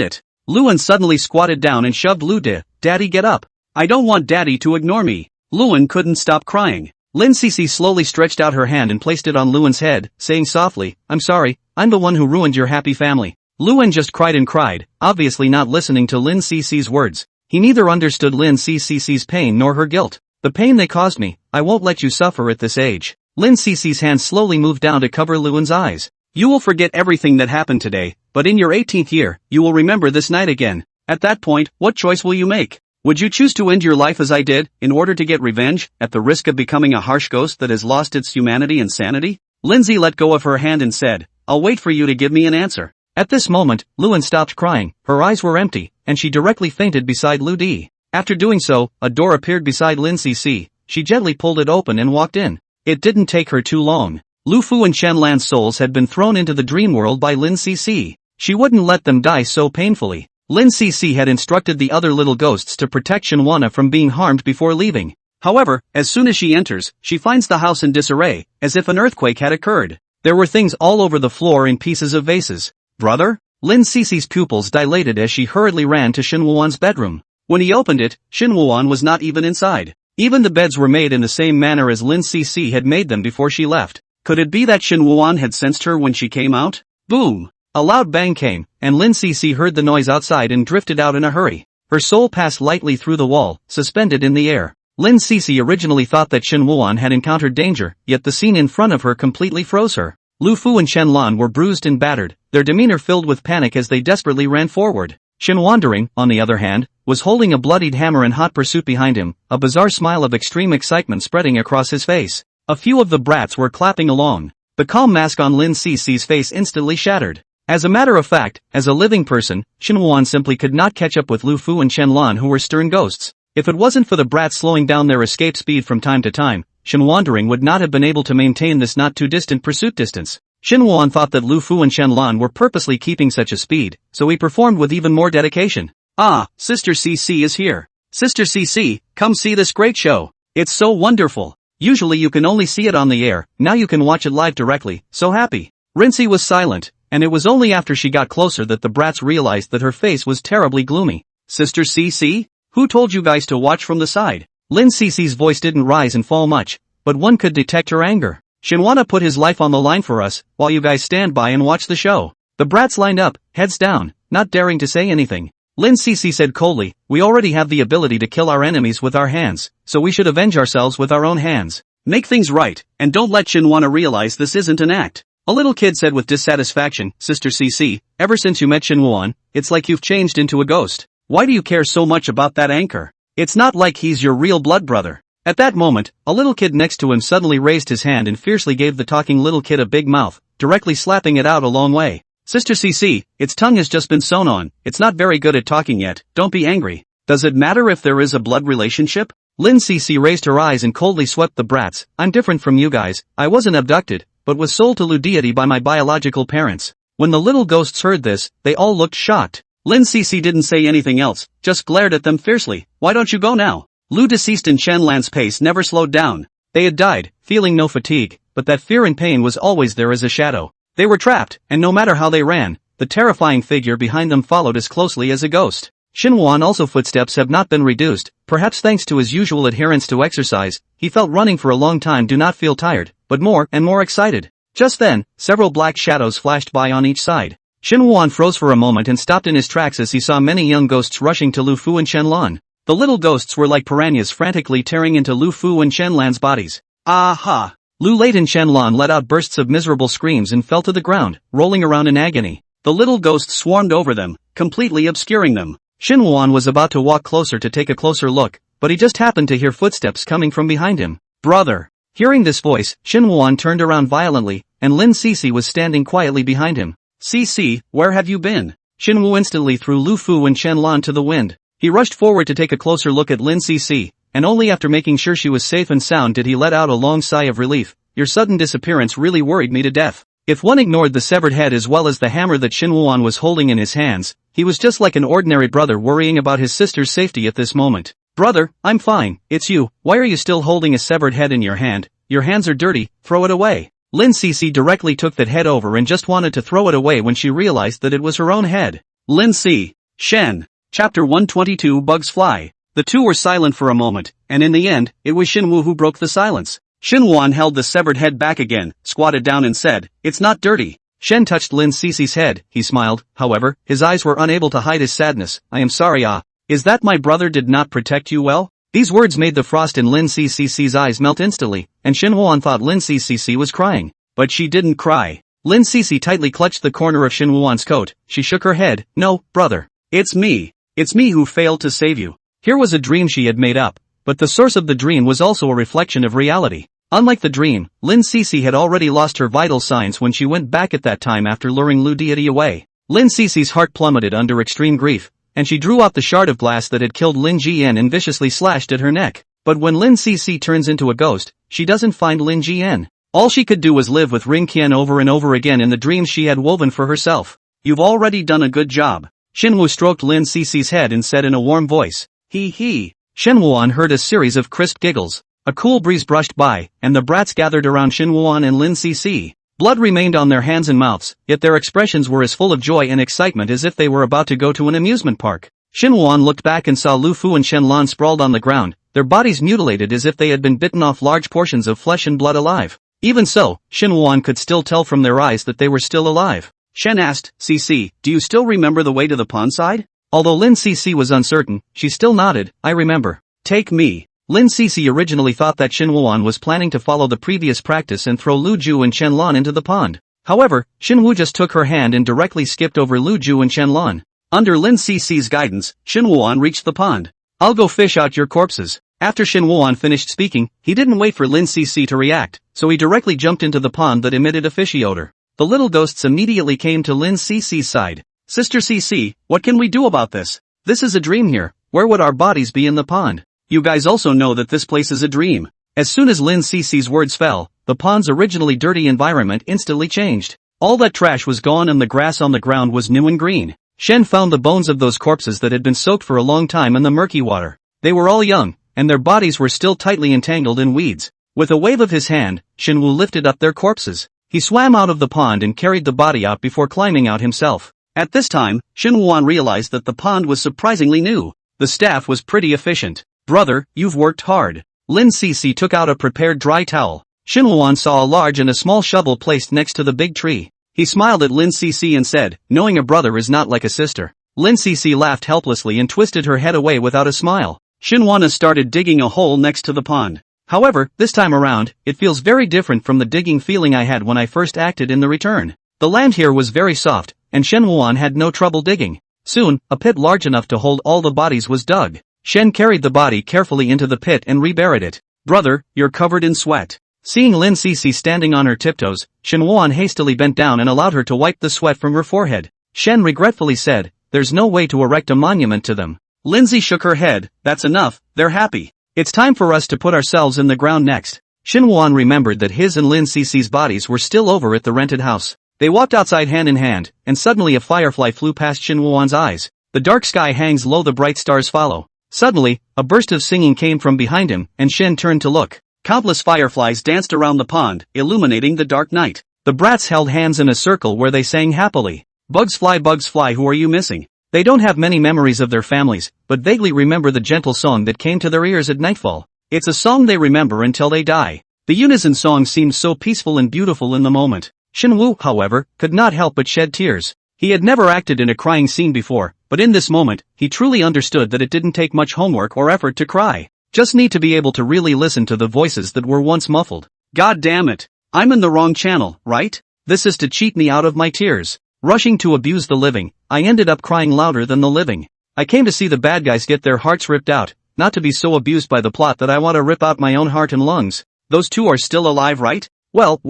it. Luan suddenly squatted down and shoved Lu De. Daddy, get up. I don't want daddy to ignore me. Luan couldn't stop crying. Lin Cece slowly stretched out her hand and placed it on Luan's head, saying softly, I'm sorry, I'm the one who ruined your happy family. Luan just cried and cried, obviously not listening to Lin Cece's words. He neither understood Lin Cece's pain nor her guilt. The pain they caused me, I won't let you suffer at this age. Lin Cece's hand slowly moved down to cover Luan's eyes. You will forget everything that happened today, but in your 18th year, you will remember this night again. At that point, what choice will you make? Would you choose to end your life as I did, in order to get revenge, at the risk of becoming a harsh ghost that has lost its humanity and sanity? Lindsay let go of her hand and said, I'll wait for you to give me an answer. At this moment, Luan stopped crying, her eyes were empty, and she directly fainted beside Lu Di. After doing so, a door appeared beside Lin Cece. She gently pulled it open and walked in. It didn't take her too long. Lu Fu and Chen Lan's souls had been thrown into the dream world by Lin Cece. She wouldn't let them die so painfully. Lin Cece had instructed the other little ghosts to protect Shenhua from being harmed before leaving. However, as soon as she enters, she finds the house in disarray, as if an earthquake had occurred. There were things all over the floor in pieces of vases. Brother? Lin Cece's pupils dilated as she hurriedly ran to Shenhuan's bedroom. When he opened it, Shenhuan was not even inside. Even the beds were made in the same manner as Lin Cece had made them before she left. Could it be that Shenhuan had sensed her when she came out? Boom! A loud bang came, and Lin Cece heard the noise outside and drifted out in a hurry. Her soul passed lightly through the wall, suspended in the air. Lin Cece originally thought that Shenhuan had encountered danger, yet the scene in front of her completely froze her. Lu Fu and Chen Lan were bruised and battered, their demeanor filled with panic as they desperately ran forward. Shen Wandering, on the other hand, was holding a bloodied hammer in hot pursuit behind him, a bizarre smile of extreme excitement spreading across his face. A few of the brats were clapping along. The calm mask on Lin Cece's face instantly shattered. As a matter of fact, as a living person, Shenhuan simply could not catch up with Lu Fu and Chen Lan, who were stern ghosts. If it wasn't for the brats slowing down their escape speed from time to time, Shen Wandering would not have been able to maintain this not too distant pursuit distance. Shenhuan thought that Lu Fu and Chen Lan were purposely keeping such a speed, so he performed with even more dedication. Ah, Sister CC is here. Sister CC, come see this great show. It's so wonderful. Usually you can only see it on the air, now you can watch it live directly, so happy. Rincy was silent, and it was only after she got closer that the brats realized that her face was terribly gloomy. Sister CC? Who told you guys to watch from the side? Lin Cece's voice didn't rise and fall much, but one could detect her anger. Shenhua put his life on the line for us, while you guys stand by and watch the show. The brats lined up, heads down, not daring to say anything. Lin Cece said coldly, we already have the ability to kill our enemies with our hands, so we should avenge ourselves with our own hands. Make things right, and don't let Shenhua realize this isn't an act. A little kid said with dissatisfaction, Sister CC, ever since you met Shenhua, it's like you've changed into a ghost. Why do you care so much about that anchor? It's not like he's your real blood brother. At that moment, a little kid next to him suddenly raised his hand and fiercely gave the talking little kid a big mouth, directly slapping it out a long way. Sister CC, its tongue has just been sewn on, it's not very good at talking yet, don't be angry. Does it matter if there is a blood relationship? Lin Cece raised her eyes and coldly swept the brats, I'm different from you guys, I wasn't abducted, but was sold to Lu Deity by my biological parents. When the little ghosts heard this, they all looked shocked. Lin Cece didn't say anything else, just glared at them fiercely. Why don't you go now? Lu deceased and Chen Lan's pace never slowed down. They had died, feeling no fatigue, but that fear and pain was always there as a shadow. They were trapped, and no matter how they ran, the terrifying figure behind them followed as closely as a ghost. Shenhuan also footsteps have not been reduced, perhaps thanks to his usual adherence to exercise, he felt running for a long time do not feel tired, but more and more excited. Just then, several black shadows flashed by on each side. Shenhuan froze for a moment and stopped in his tracks as he saw many young ghosts rushing to Lu Fu and Chen Lan. The little ghosts were like piranhas frantically tearing into Lu Fu and Chen Lan's bodies. Aha! Lu Late and Chen Lan let out bursts of miserable screams and fell to the ground, rolling around in agony. The little ghosts swarmed over them, completely obscuring them. Shenhuan was about to walk closer to take a closer look, but he just happened to hear footsteps coming from behind him. Brother! Hearing this voice, Shenhuan turned around violently, and Lin Cece was standing quietly behind him. Cece, where have you been? Shenwu instantly threw Lu Fu and Chen Lan to the wind. He rushed forward to take a closer look at Lin Cece, and only after making sure she was safe and sound did he let out a long sigh of relief. Your sudden disappearance really worried me to death. If one ignored the severed head as well as the hammer that Shenhuan was holding in his hands, he was just like an ordinary brother worrying about his sister's safety at this moment. Brother, I'm fine, it's you, why are you still holding a severed head in your hand? Your hands are dirty, throw it away. Lin Cece directly took that head over and just wanted to throw it away when she realized that it was her own head. Lin C. Shen. Chapter 122 Bugs Fly. The two were silent for a moment, and in the end, it was Xinwu who broke the silence. Xinwan held the severed head back again, squatted down and said, "It's not dirty." Shen touched Lin Cece's head, he smiled, however, his eyes were unable to hide his sadness. "I am sorry is that my brother did not protect you well?" These words made the frost in Lin Cece's eyes melt instantly, and Xinwan thought Lin Cece was crying. But she didn't cry. Lin Cece tightly clutched the corner of Xinwan's coat, she shook her head, "No, brother. It's me. It's me who failed to save you." Here was a dream she had made up, but the source of the dream was also a reflection of reality. Unlike the dream, Lin Cece had already lost her vital signs when she went back at that time after luring Lu Deity away. Lin Cece's heart plummeted under extreme grief, and she drew out the shard of glass that had killed Lin Jian and viciously slashed at her neck. But when Lin Cece turns into a ghost, she doesn't find Lin Jian. All she could do was live with Ring Qian over and over again in the dreams she had woven for herself. "You've already done a good job." Xinwu stroked Lin Cece's head and said in a warm voice, "He." Xinwuan heard a series of crisp giggles. A cool breeze brushed by, and the brats gathered around Xinwuan and Lin Cece. Blood remained on their hands and mouths, yet their expressions were as full of joy and excitement as if they were about to go to an amusement park. Xinwuan looked back and saw Lu Fu and Shenlan sprawled on the ground, their bodies mutilated as if they had been bitten off large portions of flesh and blood alive. Even so, Xinwuan could still tell from their eyes that they were still alive. Shen asked, "Cece, do you still remember the way to the pond side?" Although Lin Cece was uncertain, she still nodded, "I remember." "Take me." Lin Cece originally thought that Xinwuan was planning to follow the previous practice and throw Lu Ju and Shenlan into the pond. However, Xinwu just took her hand and directly skipped over Lu Ju and Shenlan. Under Lin Cece's guidance, Xinwuan reached the pond. "I'll go fish out your corpses." After Xinwuan finished speaking, he didn't wait for Lin Cece to react, so he directly jumped into the pond that emitted a fishy odor. The little ghosts immediately came to Lin Cece's side. "Sister Cece, what can we do about this? This is a dream here. Where would our bodies be in the pond? You guys also know that this place is a dream." As soon as Lin Cece's words fell, the pond's originally dirty environment instantly changed. All that trash was gone and the grass on the ground was new and green. Shen found the bones of those corpses that had been soaked for a long time in the murky water. They were all young, and their bodies were still tightly entangled in weeds. With a wave of his hand, Xinwu lifted up their corpses. He swam out of the pond and carried the body out before climbing out himself. At this time, Xinwuan realized that the pond was surprisingly new. The staff was pretty efficient. "Brother, you've worked hard." Lin Cece took out a prepared dry towel. Xinwuan saw a large and a small shovel placed next to the big tree. He smiled at Lin Cece and said, "Knowing a brother is not like a sister." Lin Cece laughed helplessly and twisted her head away without a smile. Xinwan started digging a hole next to the pond. "However, this time around, it feels very different from the digging feeling I had when I first acted in the return. The land here was very soft, and Xinwan had no trouble digging. Soon, a pit large enough to hold all the bodies was dug. Shen carried the body carefully into the pit and reburied it. "Brother, you're covered in sweat." Seeing Lin Cece standing on her tiptoes, Xinwan hastily bent down and allowed her to wipe the sweat from her forehead. Shen regretfully said, "There's no way to erect a monument to them." Lindsay shook her head, "That's enough, they're happy. It's time for us to put ourselves in the ground next." Xinwan remembered that his and Lin Cece's bodies were still over at the rented house. They walked outside hand in hand, and suddenly a firefly flew past Xinwan's eyes. The dark sky hangs low, the bright stars follow. Suddenly, a burst of singing came from behind him, and Shen turned to look. Countless fireflies danced around the pond, illuminating the dark night. The brats held hands in a circle where they sang happily. Bugs fly, who are you missing?" They don't have many memories of their families, but vaguely remember the gentle song that came to their ears at nightfall. It's a song they remember until they die. The unison song seemed so peaceful and beautiful in the moment. Xinwu, however, could not help but shed tears. He had never acted in a crying scene before, but in this moment, he truly understood that it didn't take much homework or effort to cry. Just need to be able to really listen to the voices that were once muffled. God damn it! I'm in the wrong channel, right? This is to cheat me out of my tears. Rushing to abuse the living, I ended up crying louder than the living. I came to see the bad guys get their hearts ripped out, not to be so abused by the plot that I want to rip out my own heart and lungs. Those two are still alive, right? Well,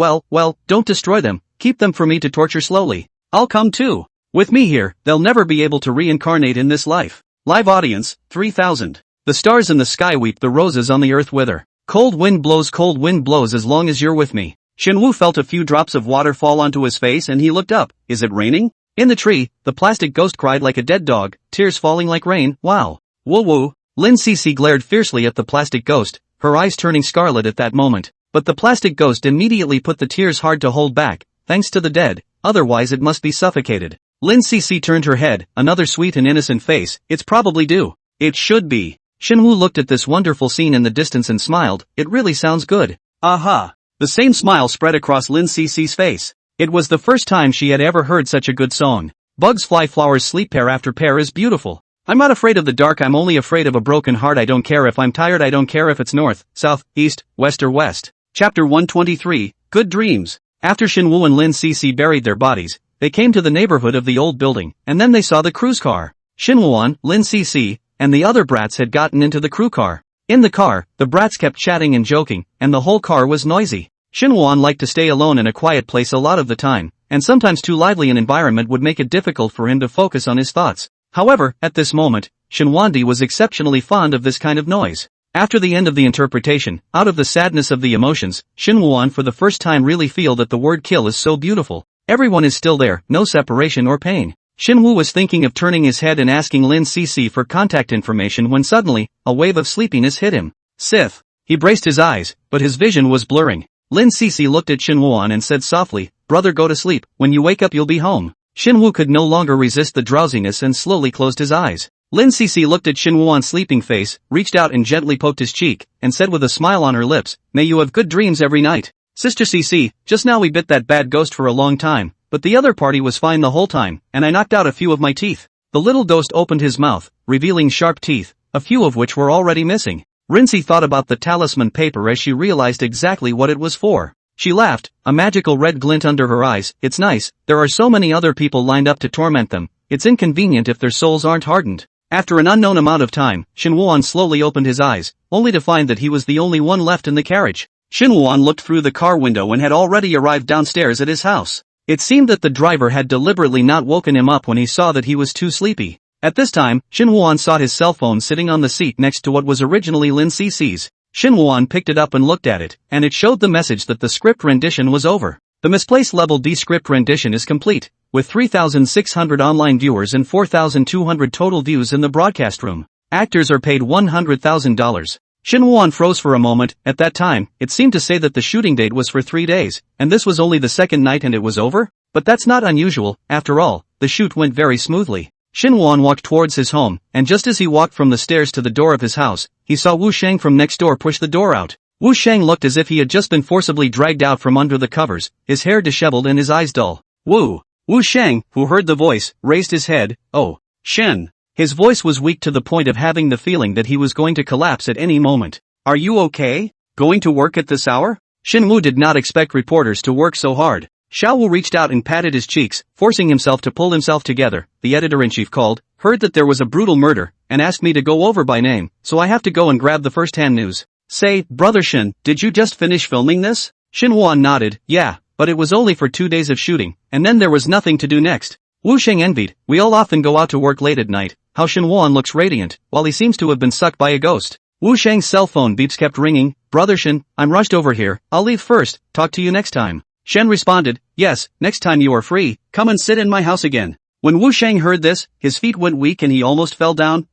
don't destroy them, keep them for me to torture slowly. I'll come too. With me here, they'll never be able to reincarnate in this life. Live audience, 3000. The stars in the sky weep, the roses on the earth wither. Cold wind blows as long as you're with me. Xinwu felt a few drops of water fall onto his face and he looked up. Is it raining? In the tree, the plastic ghost cried like a dead dog, tears falling like rain. Wow. Woo woo. Lin Cece glared fiercely at the plastic ghost, her eyes turning scarlet at that moment. But the plastic ghost immediately put the tears hard to hold back, thanks to the dead, otherwise it must be suffocated. Lin Cece turned her head, another sweet and innocent face, it's probably due. It should be. Shinwoo looked at this wonderful scene in the distance and smiled, it really sounds good. Aha! The same smile spread across Lin Cece's face. It was the first time she had ever heard such a good song. Bugs fly flowers sleep pair after pair is beautiful. I'm not afraid of the dark, I'm only afraid of a broken heart. I don't care if I'm tired, I don't care if it's north, south, east, west or west. Chapter 123, Good Dreams. After Shinwoo and Lin Cece buried their bodies, they came to the neighborhood of the old building, and then they saw the cruise car. Shinwoo, Lin Cece, and the other brats had gotten into the crew car. In the car, the brats kept chatting and joking, and the whole car was noisy. Shinwoo liked to stay alone in a quiet place a lot of the time, and sometimes too lively an environment would make it difficult for him to focus on his thoughts. However, at this moment, Shinwoo was exceptionally fond of this kind of noise. After the end of the interpretation, out of the sadness of the emotions, Shinwoo for the first time really feel that the word kill is so beautiful. Everyone is still there, no separation or pain. Shinwoo was thinking of turning his head and asking Lin Cece for contact information when suddenly, a wave of sleepiness hit him. Sith. He braced his eyes, but his vision was blurring. Lin Cece looked at Shinwoo and said softly, "Brother, go to sleep, when you wake up you'll be home." Shinwoo could no longer resist the drowsiness and slowly closed his eyes. Lin Cece looked at Shinwoo's sleeping face, reached out and gently poked his cheek, and said with a smile on her lips, "May you have good dreams every night. Sister Cece, just now we bit that bad ghost for a long time, but the other party was fine the whole time, and I knocked out a few of my teeth." The little ghost opened his mouth, revealing sharp teeth, a few of which were already missing. Rincy thought about the talisman paper as she realized exactly what it was for. She laughed, a magical red glint under her eyes. "It's nice, there are so many other people lined up to torment them, it's inconvenient if their souls aren't hardened." After an unknown amount of time, Shinwoo slowly opened his eyes, only to find that he was the only one left in the carriage. Shinwoo looked through the car window and had already arrived downstairs at his house. It seemed that the driver had deliberately not woken him up when he saw that he was too sleepy. At this time, Shinwoo saw his cell phone sitting on the seat next to what was originally Lin Cece's. Shinwoo picked it up and looked at it, and it showed the message that the script rendition was over. The misplaced level D script rendition is complete, with 3,600 online viewers and 4,200 total views in the broadcast room. Actors are paid $100,000. Shinwoo froze for a moment. At that time, it seemed to say that the shooting date was for 3 days, and this was only the second night and it was over? But that's not unusual, after all, the shoot went very smoothly. Shinwoo walked towards his home, and just as he walked from the stairs to the door of his house, he saw Wu Shang from next door push the door out. Wu Shang looked as if he had just been forcibly dragged out from under the covers, his hair disheveled and his eyes dull. Wu Shang, who heard the voice, raised his head. "Oh, Shen." His voice was weak to the point of having the feeling that he was going to collapse at any moment. "Are you okay? Going to work at this hour?" Shinwoo did not expect reporters to work so hard. Xiaowu reached out and patted his cheeks, forcing himself to pull himself together. "The editor-in-chief called, heard that there was a brutal murder, and asked me to go over by name, so I have to go and grab the first-hand news." "Say, Brother Shin, did you just finish filming this?" Shinwoo nodded. "Yeah, but it was only for 2 days of shooting, and then there was nothing to do next." Wu Sheng envied. "We all often go out to work late at night. How Shinwoo looks radiant, while he seems to have been sucked by a ghost." Wu Sheng's cell phone beeps kept ringing. "Brother Shin, I'm rushed over here, I'll leave first, talk to you next time." Shen responded, "Yes, next time you are free, come and sit in my house again." When Wu Sheng heard this, his feet went weak and he almost fell down.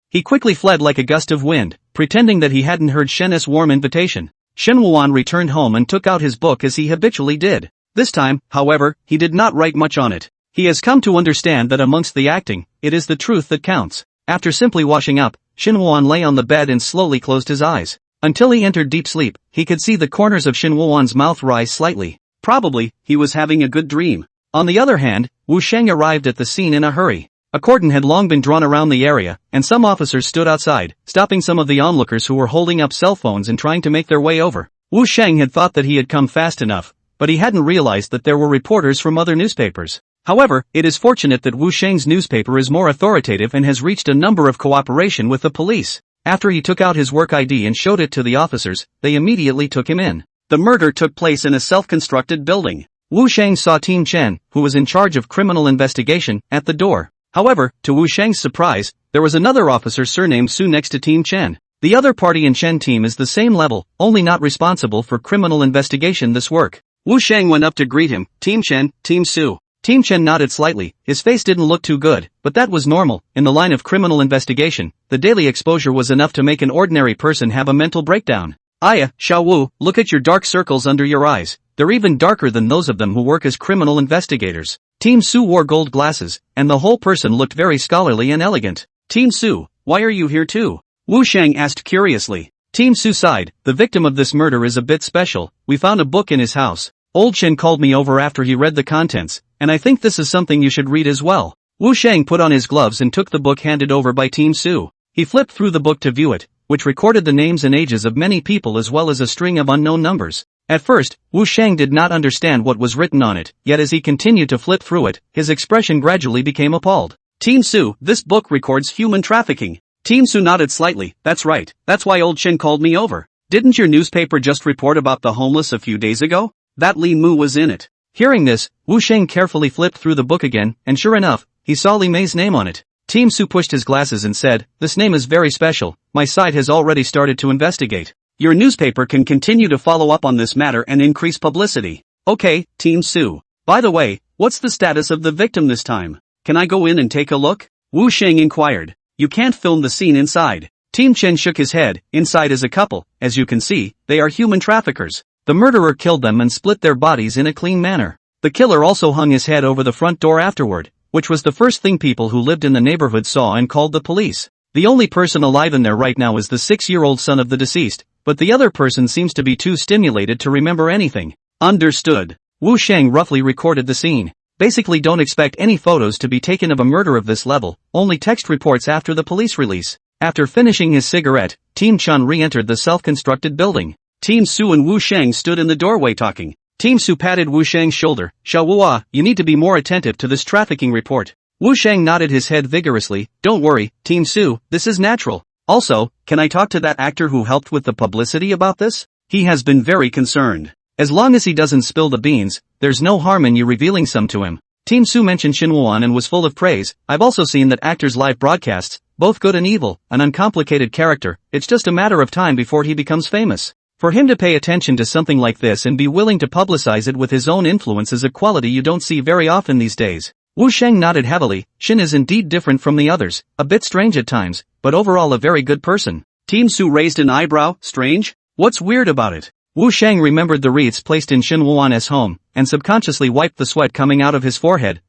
He quickly fled like a gust of wind, pretending that he hadn't heard Shen's warm invitation. Shenwoo returned home and took out his book as he habitually did. This time, however, he did not write much on it. He has come to understand that amongst the acting, it is the truth that counts. After simply washing up, Shinwoo lay on the bed and slowly closed his eyes. Until he entered deep sleep, he could see the corners of Shinwoo's mouth rise slightly. Probably, he was having a good dream. On the other hand, Wu Sheng arrived at the scene in a hurry. A cordon had long been drawn around the area, and some officers stood outside, stopping some of the onlookers who were holding up cell phones and trying to make their way over. Wu Sheng had thought that he had come fast enough, but he hadn't realized that there were reporters from other newspapers. However, it is fortunate that Wu Sheng's newspaper is more authoritative and has reached a number of cooperation with the police. After he took out his work ID and showed it to the officers, they immediately took him in. The murder took place in a self-constructed building. Wu Sheng saw Team Chen, who was in charge of criminal investigation, at the door. However, to Wu Sheng's surprise, there was another officer surnamed Su next to Team Chen. The other party in Chen team is the same level, only not responsible for criminal investigation this work. Wu Sheng went up to greet him. "Team Chen, Team Su." Team Chen nodded slightly. His face didn't look too good, but that was normal. In the line of criminal investigation, the daily exposure was enough to make an ordinary person have a mental breakdown. Aya, Xiaowu, look at your dark circles under your eyes. They're even darker than those of them who work as criminal investigators. Team Su wore gold glasses, and the whole person looked very scholarly and elegant. Team Su, why are you here too? Wu Shang asked curiously. Team Su sighed, the victim of this murder is a bit special. We found a book in his house. Old Shin called me over after he read the contents, and I think this is something you should read as well. Wu Shang put on his gloves and took the book handed over by Team Su. He flipped through the book to view it, which recorded the names and ages of many people as well as a string of unknown numbers. At first, Wu Shang did not understand what was written on it, yet as he continued to flip through it, his expression gradually became appalled. Team Su, this book records human trafficking. Team Su nodded slightly, that's right, that's why Old Shin called me over. Didn't your newspaper just report about the homeless a few days ago? That Li Mu was in it. Hearing this, Wu Shang carefully flipped through the book again, and sure enough, he saw Li Mei's name on it. Team Su pushed his glasses and said, this name is very special, my side has already started to investigate. Your newspaper can continue to follow up on this matter and increase publicity. Okay, Team Su. By the way, what's the status of the victim this time? Can I go in and take a look? Wu Shang inquired. You can't film the scene inside. Team Chen shook his head, inside is a couple, as you can see, they are human traffickers. The murderer killed them and split their bodies in a clean manner. The killer also hung his head over the front door afterward, which was the first thing people who lived in the neighborhood saw and called the police. The only person alive in there right now is the 6-year-old son of the deceased, but the other person seems to be too stimulated to remember anything. Understood. Wu Shang roughly recorded the scene. Basically don't expect any photos to be taken of a murder of this level, only text reports after the police release. After finishing his cigarette, Team Chun re-entered the self-constructed building. Team Su and Wu Shang stood in the doorway talking. Team Su patted Wu Shang's shoulder. Xiaowua, you need to be more attentive to this trafficking report. Wu Shang nodded his head vigorously. Don't worry, Team Su, this is natural. Also, can I talk to that actor who helped with the publicity about this? He has been very concerned. As long as he doesn't spill the beans, there's no harm in you revealing some to him. Team Su mentioned Shin Wuan and was full of praise. I've also seen that actor's live broadcasts, both good and evil, an uncomplicated character, it's just a matter of time before he becomes famous. For him to pay attention to something like this and be willing to publicize it with his own influence is a quality you don't see very often these days. Wu Shang nodded heavily. Shin is indeed different from the others, a bit strange at times, but overall a very good person. Team Su raised an eyebrow. Strange? What's weird about it? Wu Shang remembered the wreaths placed in Shin Wuan's home, and subconsciously wiped the sweat coming out of his forehead.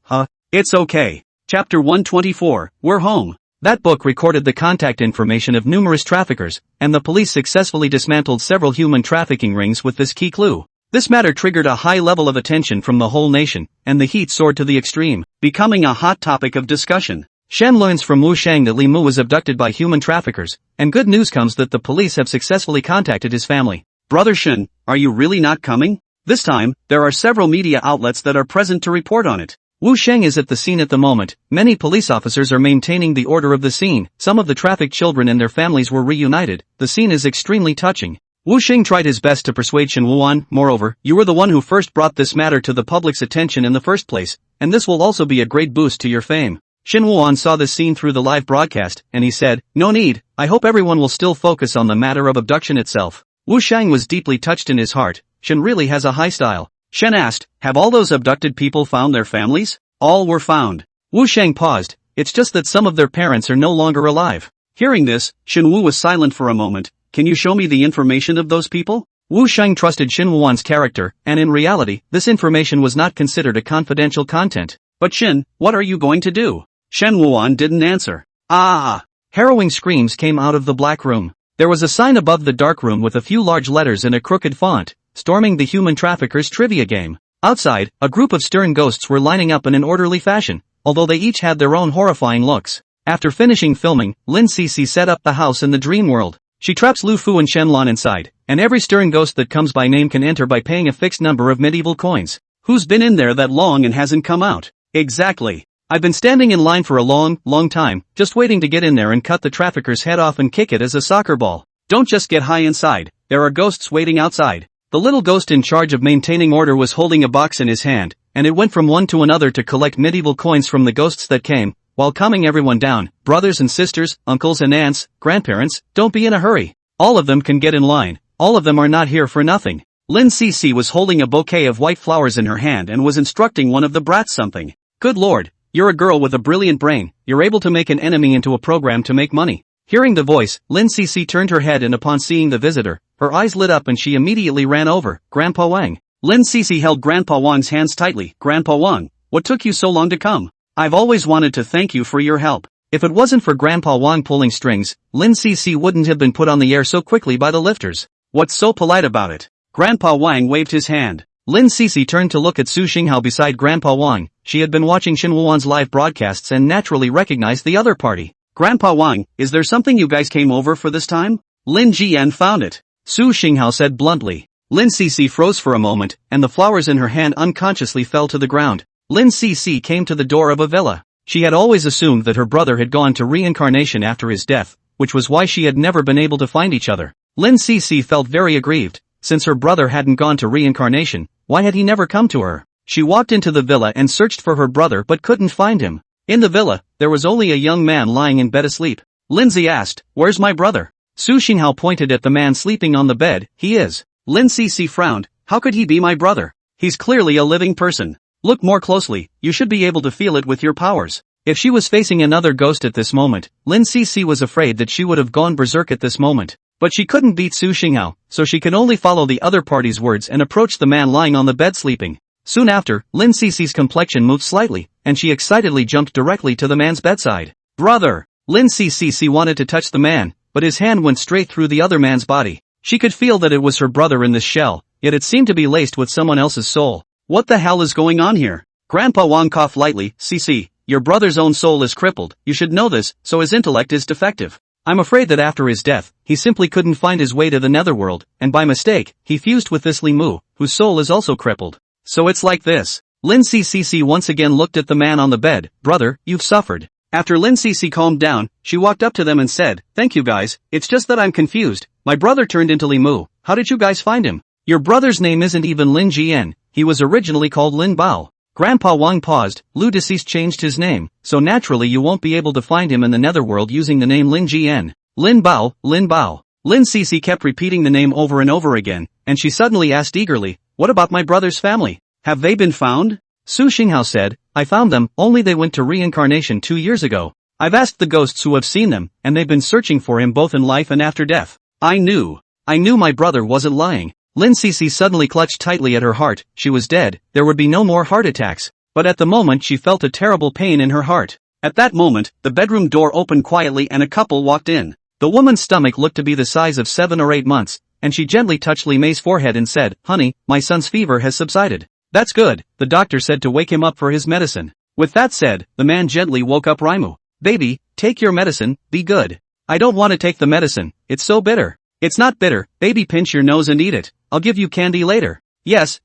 It's okay. Chapter 124, We're Home. That book recorded the contact information of numerous traffickers, and the police successfully dismantled several human trafficking rings with this key clue. This matter triggered a high level of attention from the whole nation, and the heat soared to the extreme, becoming a hot topic of discussion. Shen learns from Wu Shang that Li Mu was abducted by human traffickers, and good news comes that the police have successfully contacted his family. Brother Shen, are you really not coming? This time, there are several media outlets that are present to report on it. Wu Sheng is at the scene at the moment. Many police officers are maintaining the order of the scene. Some of the trafficked children and their families were reunited. The scene is extremely touching. Wu Sheng tried his best to persuade Shen Wuan. Moreover, you were the one who first brought this matter to the public's attention in the first place, and this will also be a great boost to your fame. Shen Wuan saw this scene through the live broadcast, and he said, no need, I hope everyone will still focus on the matter of abduction itself. Wu Shang was deeply touched in his heart. Shen really has a high style. Shen asked, have all those abducted people found their families? All were found. Wu Shang paused. It's just that some of their parents are no longer alive. Hearing this, Shen Wu was silent for a moment. Can you show me the information of those people? Wu Shang trusted Shen Wuan's character, and in reality, this information was not considered a confidential content. But Shen, what are you going to do? Shen Wuan didn't answer. Harrowing screams came out of the black room. There was a sign above the dark room with a few large letters in a crooked font, storming the human traffickers trivia game. Outside, a group of stern ghosts were lining up in an orderly fashion, although they each had their own horrifying looks. After finishing filming, Lin Cece set up the house in the dream world. She traps Lu Fu and Shenlong inside, and every stern ghost that comes by name can enter by paying a fixed number of medieval coins. Who's been in there that long and hasn't come out? Exactly. I've been standing in line for a long time, just waiting to get in there and cut the trafficker's head off and kick it as a soccer ball. Don't just get high inside, there are ghosts waiting outside. The little ghost in charge of maintaining order was holding a box in his hand, and it went from one to another to collect medieval coins from the ghosts that came, while calming everyone down. Brothers and sisters, uncles and aunts, grandparents, don't be in a hurry. All of them can get in line, all of them are not here for nothing. Lin Cece was holding a bouquet of white flowers in her hand and was instructing one of the brats something. Good lord. You're a girl with a brilliant brain, you're able to make an enemy into a program to make money. Hearing the voice, Lin Cece turned her head and upon seeing the visitor, her eyes lit up and she immediately ran over. Grandpa Wang. Lin Cece held Grandpa Wang's hands tightly. Grandpa Wang, what took you so long to come? I've always wanted to thank you for your help. If it wasn't for Grandpa Wang pulling strings, Lin Cece wouldn't have been put on the air so quickly by the lifters. What's so polite about it? Grandpa Wang waved his hand. Lin Cece turned to look at Su Xinghao beside Grandpa Wang. She had been watching Xinhua's live broadcasts and naturally recognized the other party. Grandpa Wang, is there something you guys came over for this time? Lin Jian found it. Su Xinghao said bluntly. Lin Cece froze for a moment, and the flowers in her hand unconsciously fell to the ground. Lin Cece came to the door of a villa. She had always assumed that her brother had gone to reincarnation after his death, which was why she had never been able to find each other. Lin Cece felt very aggrieved. Since her brother hadn't gone to reincarnation, why had he never come to her? She walked into the villa and searched for her brother but couldn't find him. In the villa, there was only a young man lying in bed asleep. Lindsay asked, "Where's my brother?" Su Xinghao pointed at the man sleeping on the bed. "He is." Lin Cece frowned. "How could he be my brother? He's clearly a living person. Look more closely, you should be able to feel it with your powers." If she was facing another ghost at this moment, Lin Cece was afraid that she would have gone berserk at this moment. But she couldn't beat Su Xinghao, so she could only follow the other party's words and approach the man lying on the bed sleeping. Soon after, Lin Cece's complexion moved slightly, and she excitedly jumped directly to the man's bedside. "Brother!" Lin Cece wanted to touch the man, but his hand went straight through the other man's body. She could feel that it was her brother in this shell, yet it seemed to be laced with someone else's soul. What the hell is going on here? Grandpa Wang coughed lightly. "Cece, your brother's own soul is crippled, you should know this, so his intellect is defective. I'm afraid that after his death, he simply couldn't find his way to the netherworld, and by mistake, he fused with this Li Mu, whose soul is also crippled. So it's like this." Lin Cece once again looked at the man on the bed. "Brother, you've suffered." After Lin Cece calmed down, she walked up to them and said, "Thank you guys, it's just that I'm confused. My brother turned into Li Mu. How did you guys find him? Your brother's name isn't even Lin Jian, he was originally called Lin Bao." Grandpa Wang paused. Lu deceased changed his name, so naturally you won't be able to find him in the netherworld using the name Lin Jian. Lin Bao, Lin Bao. Lin Cece kept repeating the name over and over again, and she suddenly asked eagerly, "What about my brother's family? Have they been found?" Su Xinghao said, "I found them, only they went to reincarnation 2 years ago. I've asked the ghosts who have seen them, and they've been searching for him both in life and after death. I knew my brother wasn't lying." Lin Cece suddenly clutched tightly at her heart. She was dead, there would be no more heart attacks. But at the moment she felt a terrible pain in her heart. At that moment, the bedroom door opened quietly and a couple walked in. The woman's stomach looked to be the size of 7 or 8 months, and she gently touched Li Mei's forehead and said, "Honey, my son's fever has subsided." "That's good," the doctor said to wake him up for his medicine. With that said, the man gently woke up Raimu. "Baby, take your medicine, be good." "I don't want to take the medicine, it's so bitter." "It's not bitter, baby, pinch your nose and eat it. I'll give you candy later." Yes,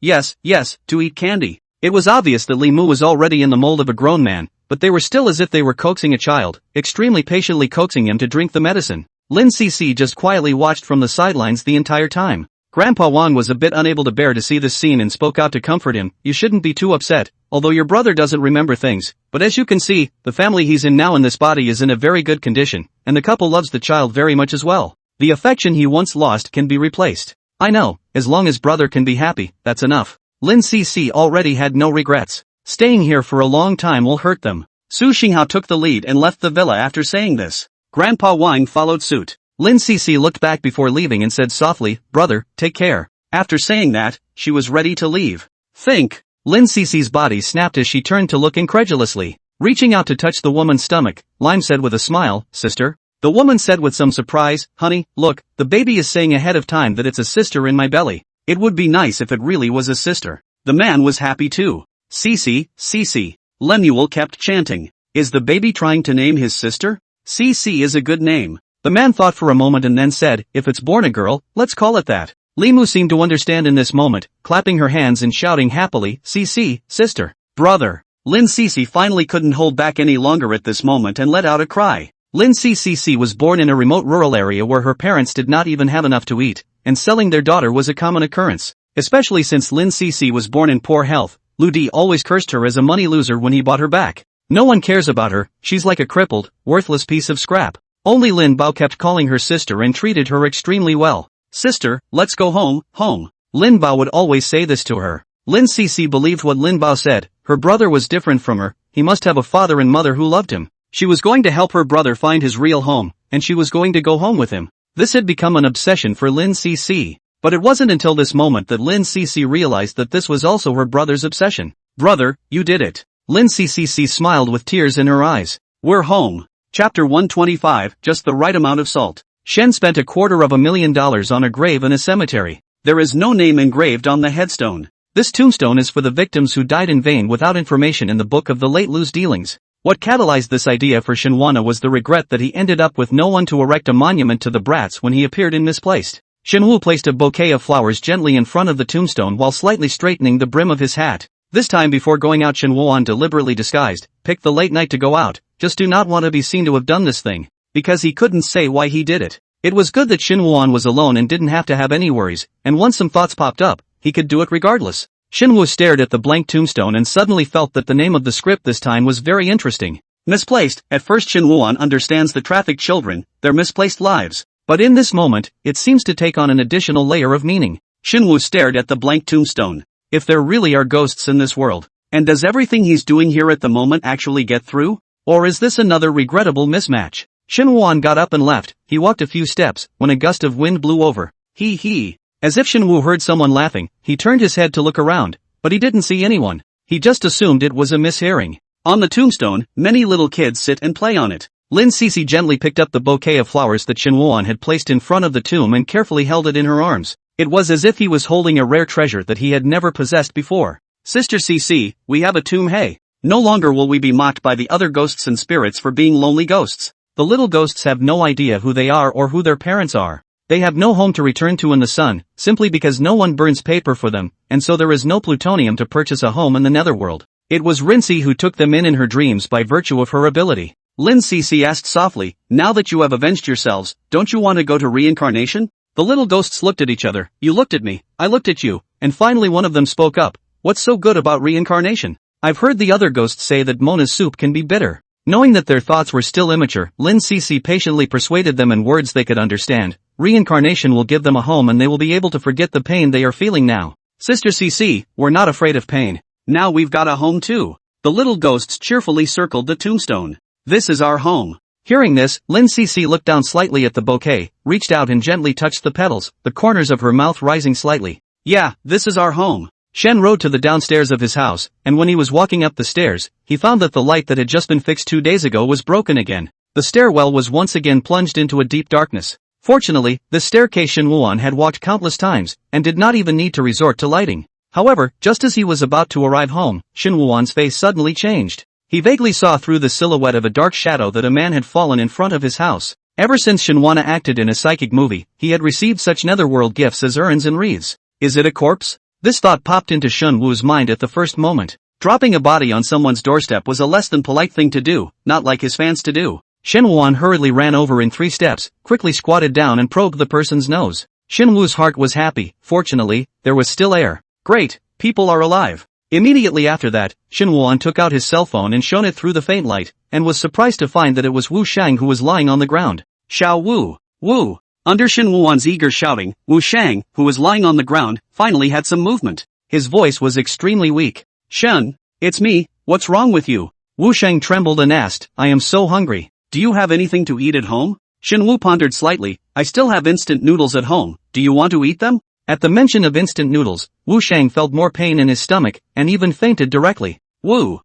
to eat candy. It was obvious that Li Mu was already in the mold of a grown man, but they were still as if they were coaxing a child, extremely patiently coaxing him to drink the medicine. Lin Cece just quietly watched from the sidelines the entire time. Grandpa Wang was a bit unable to bear to see this scene and spoke out to comfort him. "You shouldn't be too upset, although your brother doesn't remember things, but as you can see, the family he's in now in this body is in a very good condition, and the couple loves the child very much as well. The affection he once lost can be replaced. I know, as long as brother can be happy, that's enough." Lin Cece already had no regrets. Staying here for a long time will hurt them. Su Xinghao took the lead and left the villa after saying this. Grandpa Wang followed suit. Lin Cece looked back before leaving and said softly, "Brother, take care." After saying that, she was ready to leave. "Think." Lin Cece's body snapped as she turned to look incredulously. Reaching out to touch the woman's stomach, Lime said with a smile, "Sister?" The woman said with some surprise, "Honey, look, the baby is saying ahead of time that it's a sister in my belly. It would be nice if it really was a sister." The man was happy too. "Cece, Cece." Lemuel kept chanting. "Is the baby trying to name his sister? Cece is a good name." The man thought for a moment and then said, "If it's born a girl, let's call it that." Limu seemed to understand in this moment, clapping her hands and shouting happily, "Cece, sister, brother." Lin Cece finally couldn't hold back any longer at this moment and let out a cry. Lin Cece was born in a remote rural area where her parents did not even have enough to eat, and selling their daughter was a common occurrence. Especially since Lin Cece was born in poor health, Lu Di always cursed her as a money loser when he bought her back. No one cares about her, she's like a crippled, worthless piece of scrap. Only Lin Bao kept calling her sister and treated her extremely well. "Sister, let's go home, home." Lin Bao would always say this to her. Lin Cece believed what Lin Bao said. Her brother was different from her, he must have a father and mother who loved him. She was going to help her brother find his real home, and she was going to go home with him. This had become an obsession for Lin Cc. But it wasn't until this moment that Lin Cc realized that this was also her brother's obsession. Brother, you did it. Lin Cc smiled with tears in her eyes. We're home. Chapter 125, just the right amount of salt. Shen spent $250,000 on a grave in a cemetery. There is no name engraved on the headstone. This tombstone is for the victims who died in vain without information in the book of the late Lu's dealings. What catalyzed this idea for Shenhua was the regret that he ended up with no one to erect a monument to the brats when he appeared in Misplaced. Shenhua placed a bouquet of flowers gently in front of the tombstone while slightly straightening the brim of his hat. This time before going out, Shenhua deliberately disguised, picked the late night to go out, just do not want to be seen to have done this thing. Because he couldn't say why he did it. It was good that Shenhua was alone and didn't have to have any worries, and once some thoughts popped up, he could do it regardless. Shenhua stared at the blank tombstone and suddenly felt that the name of the script this time was very interesting. Misplaced. At first Shenhua understands the trafficked children, their misplaced lives. But in this moment, it seems to take on an additional layer of meaning. Shenhua stared at the blank tombstone. If there really are ghosts in this world, and does everything he's doing here at the moment actually get through? Or is this another regrettable mismatch? Shenhua got up and left. He walked a few steps, when a gust of wind blew over. Hee. As if Shenhua heard someone laughing, he turned his head to look around, but he didn't see anyone. He just assumed it was a mishearing. On the tombstone, many little kids sit and play on it. Lin Cc gently picked up the bouquet of flowers that Shenhua had placed in front of the tomb and carefully held it in her arms. It was as if he was holding a rare treasure that he had never possessed before. Sister Cc, we have a tomb, hey. No longer will we be mocked by the other ghosts and spirits for being lonely ghosts. The little ghosts have no idea who they are or who their parents are. They have no home to return to in the sun, simply because no one burns paper for them, and so there is no plutonium to purchase a home in the netherworld. It was Rincy who took them in her dreams by virtue of her ability. Lin Cc asked softly, now that you have avenged yourselves, don't you want to go to reincarnation? The little ghosts looked at each other. You looked at me, I looked at you, and finally one of them spoke up. What's so good about reincarnation? I've heard the other ghosts say that Mona's soup can be bitter. Knowing that their thoughts were still immature, Lin Cc patiently persuaded them in words they could understand. Reincarnation will give them a home and they will be able to forget the pain they are feeling now. Sister Cc, we're not afraid of pain. Now we've got a home too. The little ghosts cheerfully circled the tombstone. This is our home. Hearing this, Lin Cc looked down slightly at the bouquet, reached out and gently touched the petals, the corners of her mouth rising slightly. Yeah, this is our home. Shen rode to the downstairs of his house, and when he was walking up the stairs, he found that the light that had just been fixed 2 days ago was broken again. The stairwell was once again plunged into a deep darkness. Fortunately, this staircase Shenhua had walked countless times, and did not even need to resort to lighting. However, just as he was about to arrive home, Shenhua's face suddenly changed. He vaguely saw through the silhouette of a dark shadow that a man had fallen in front of his house. Ever since Shenhua acted in a psychic movie, he had received such netherworld gifts as urns and wreaths. Is it a corpse? This thought popped into Shenhua's mind at the first moment. Dropping a body on someone's doorstep was a less than polite thing to do, not like his fans to do. Shenhua hurriedly ran over in 3 steps, quickly squatted down and probed the person's nose. Shenhua's heart was happy. Fortunately, there was still air. Great, people are alive. Immediately after that, Shenhua took out his cell phone and shone it through the faint light, and was surprised to find that it was Wu Shang who was lying on the ground. Xiao Wu! Wu! Under Shenhua's eager shouting, Wu Shang, who was lying on the ground, finally had some movement. His voice was extremely weak. Shen, it's me, what's wrong with you? Wu Shang trembled and asked, I am so hungry. Do you have anything to eat at home? Shenhua pondered slightly, I still have instant noodles at home, do you want to eat them? At the mention of instant noodles, Wu Shang felt more pain in his stomach, and even fainted directly. Wu!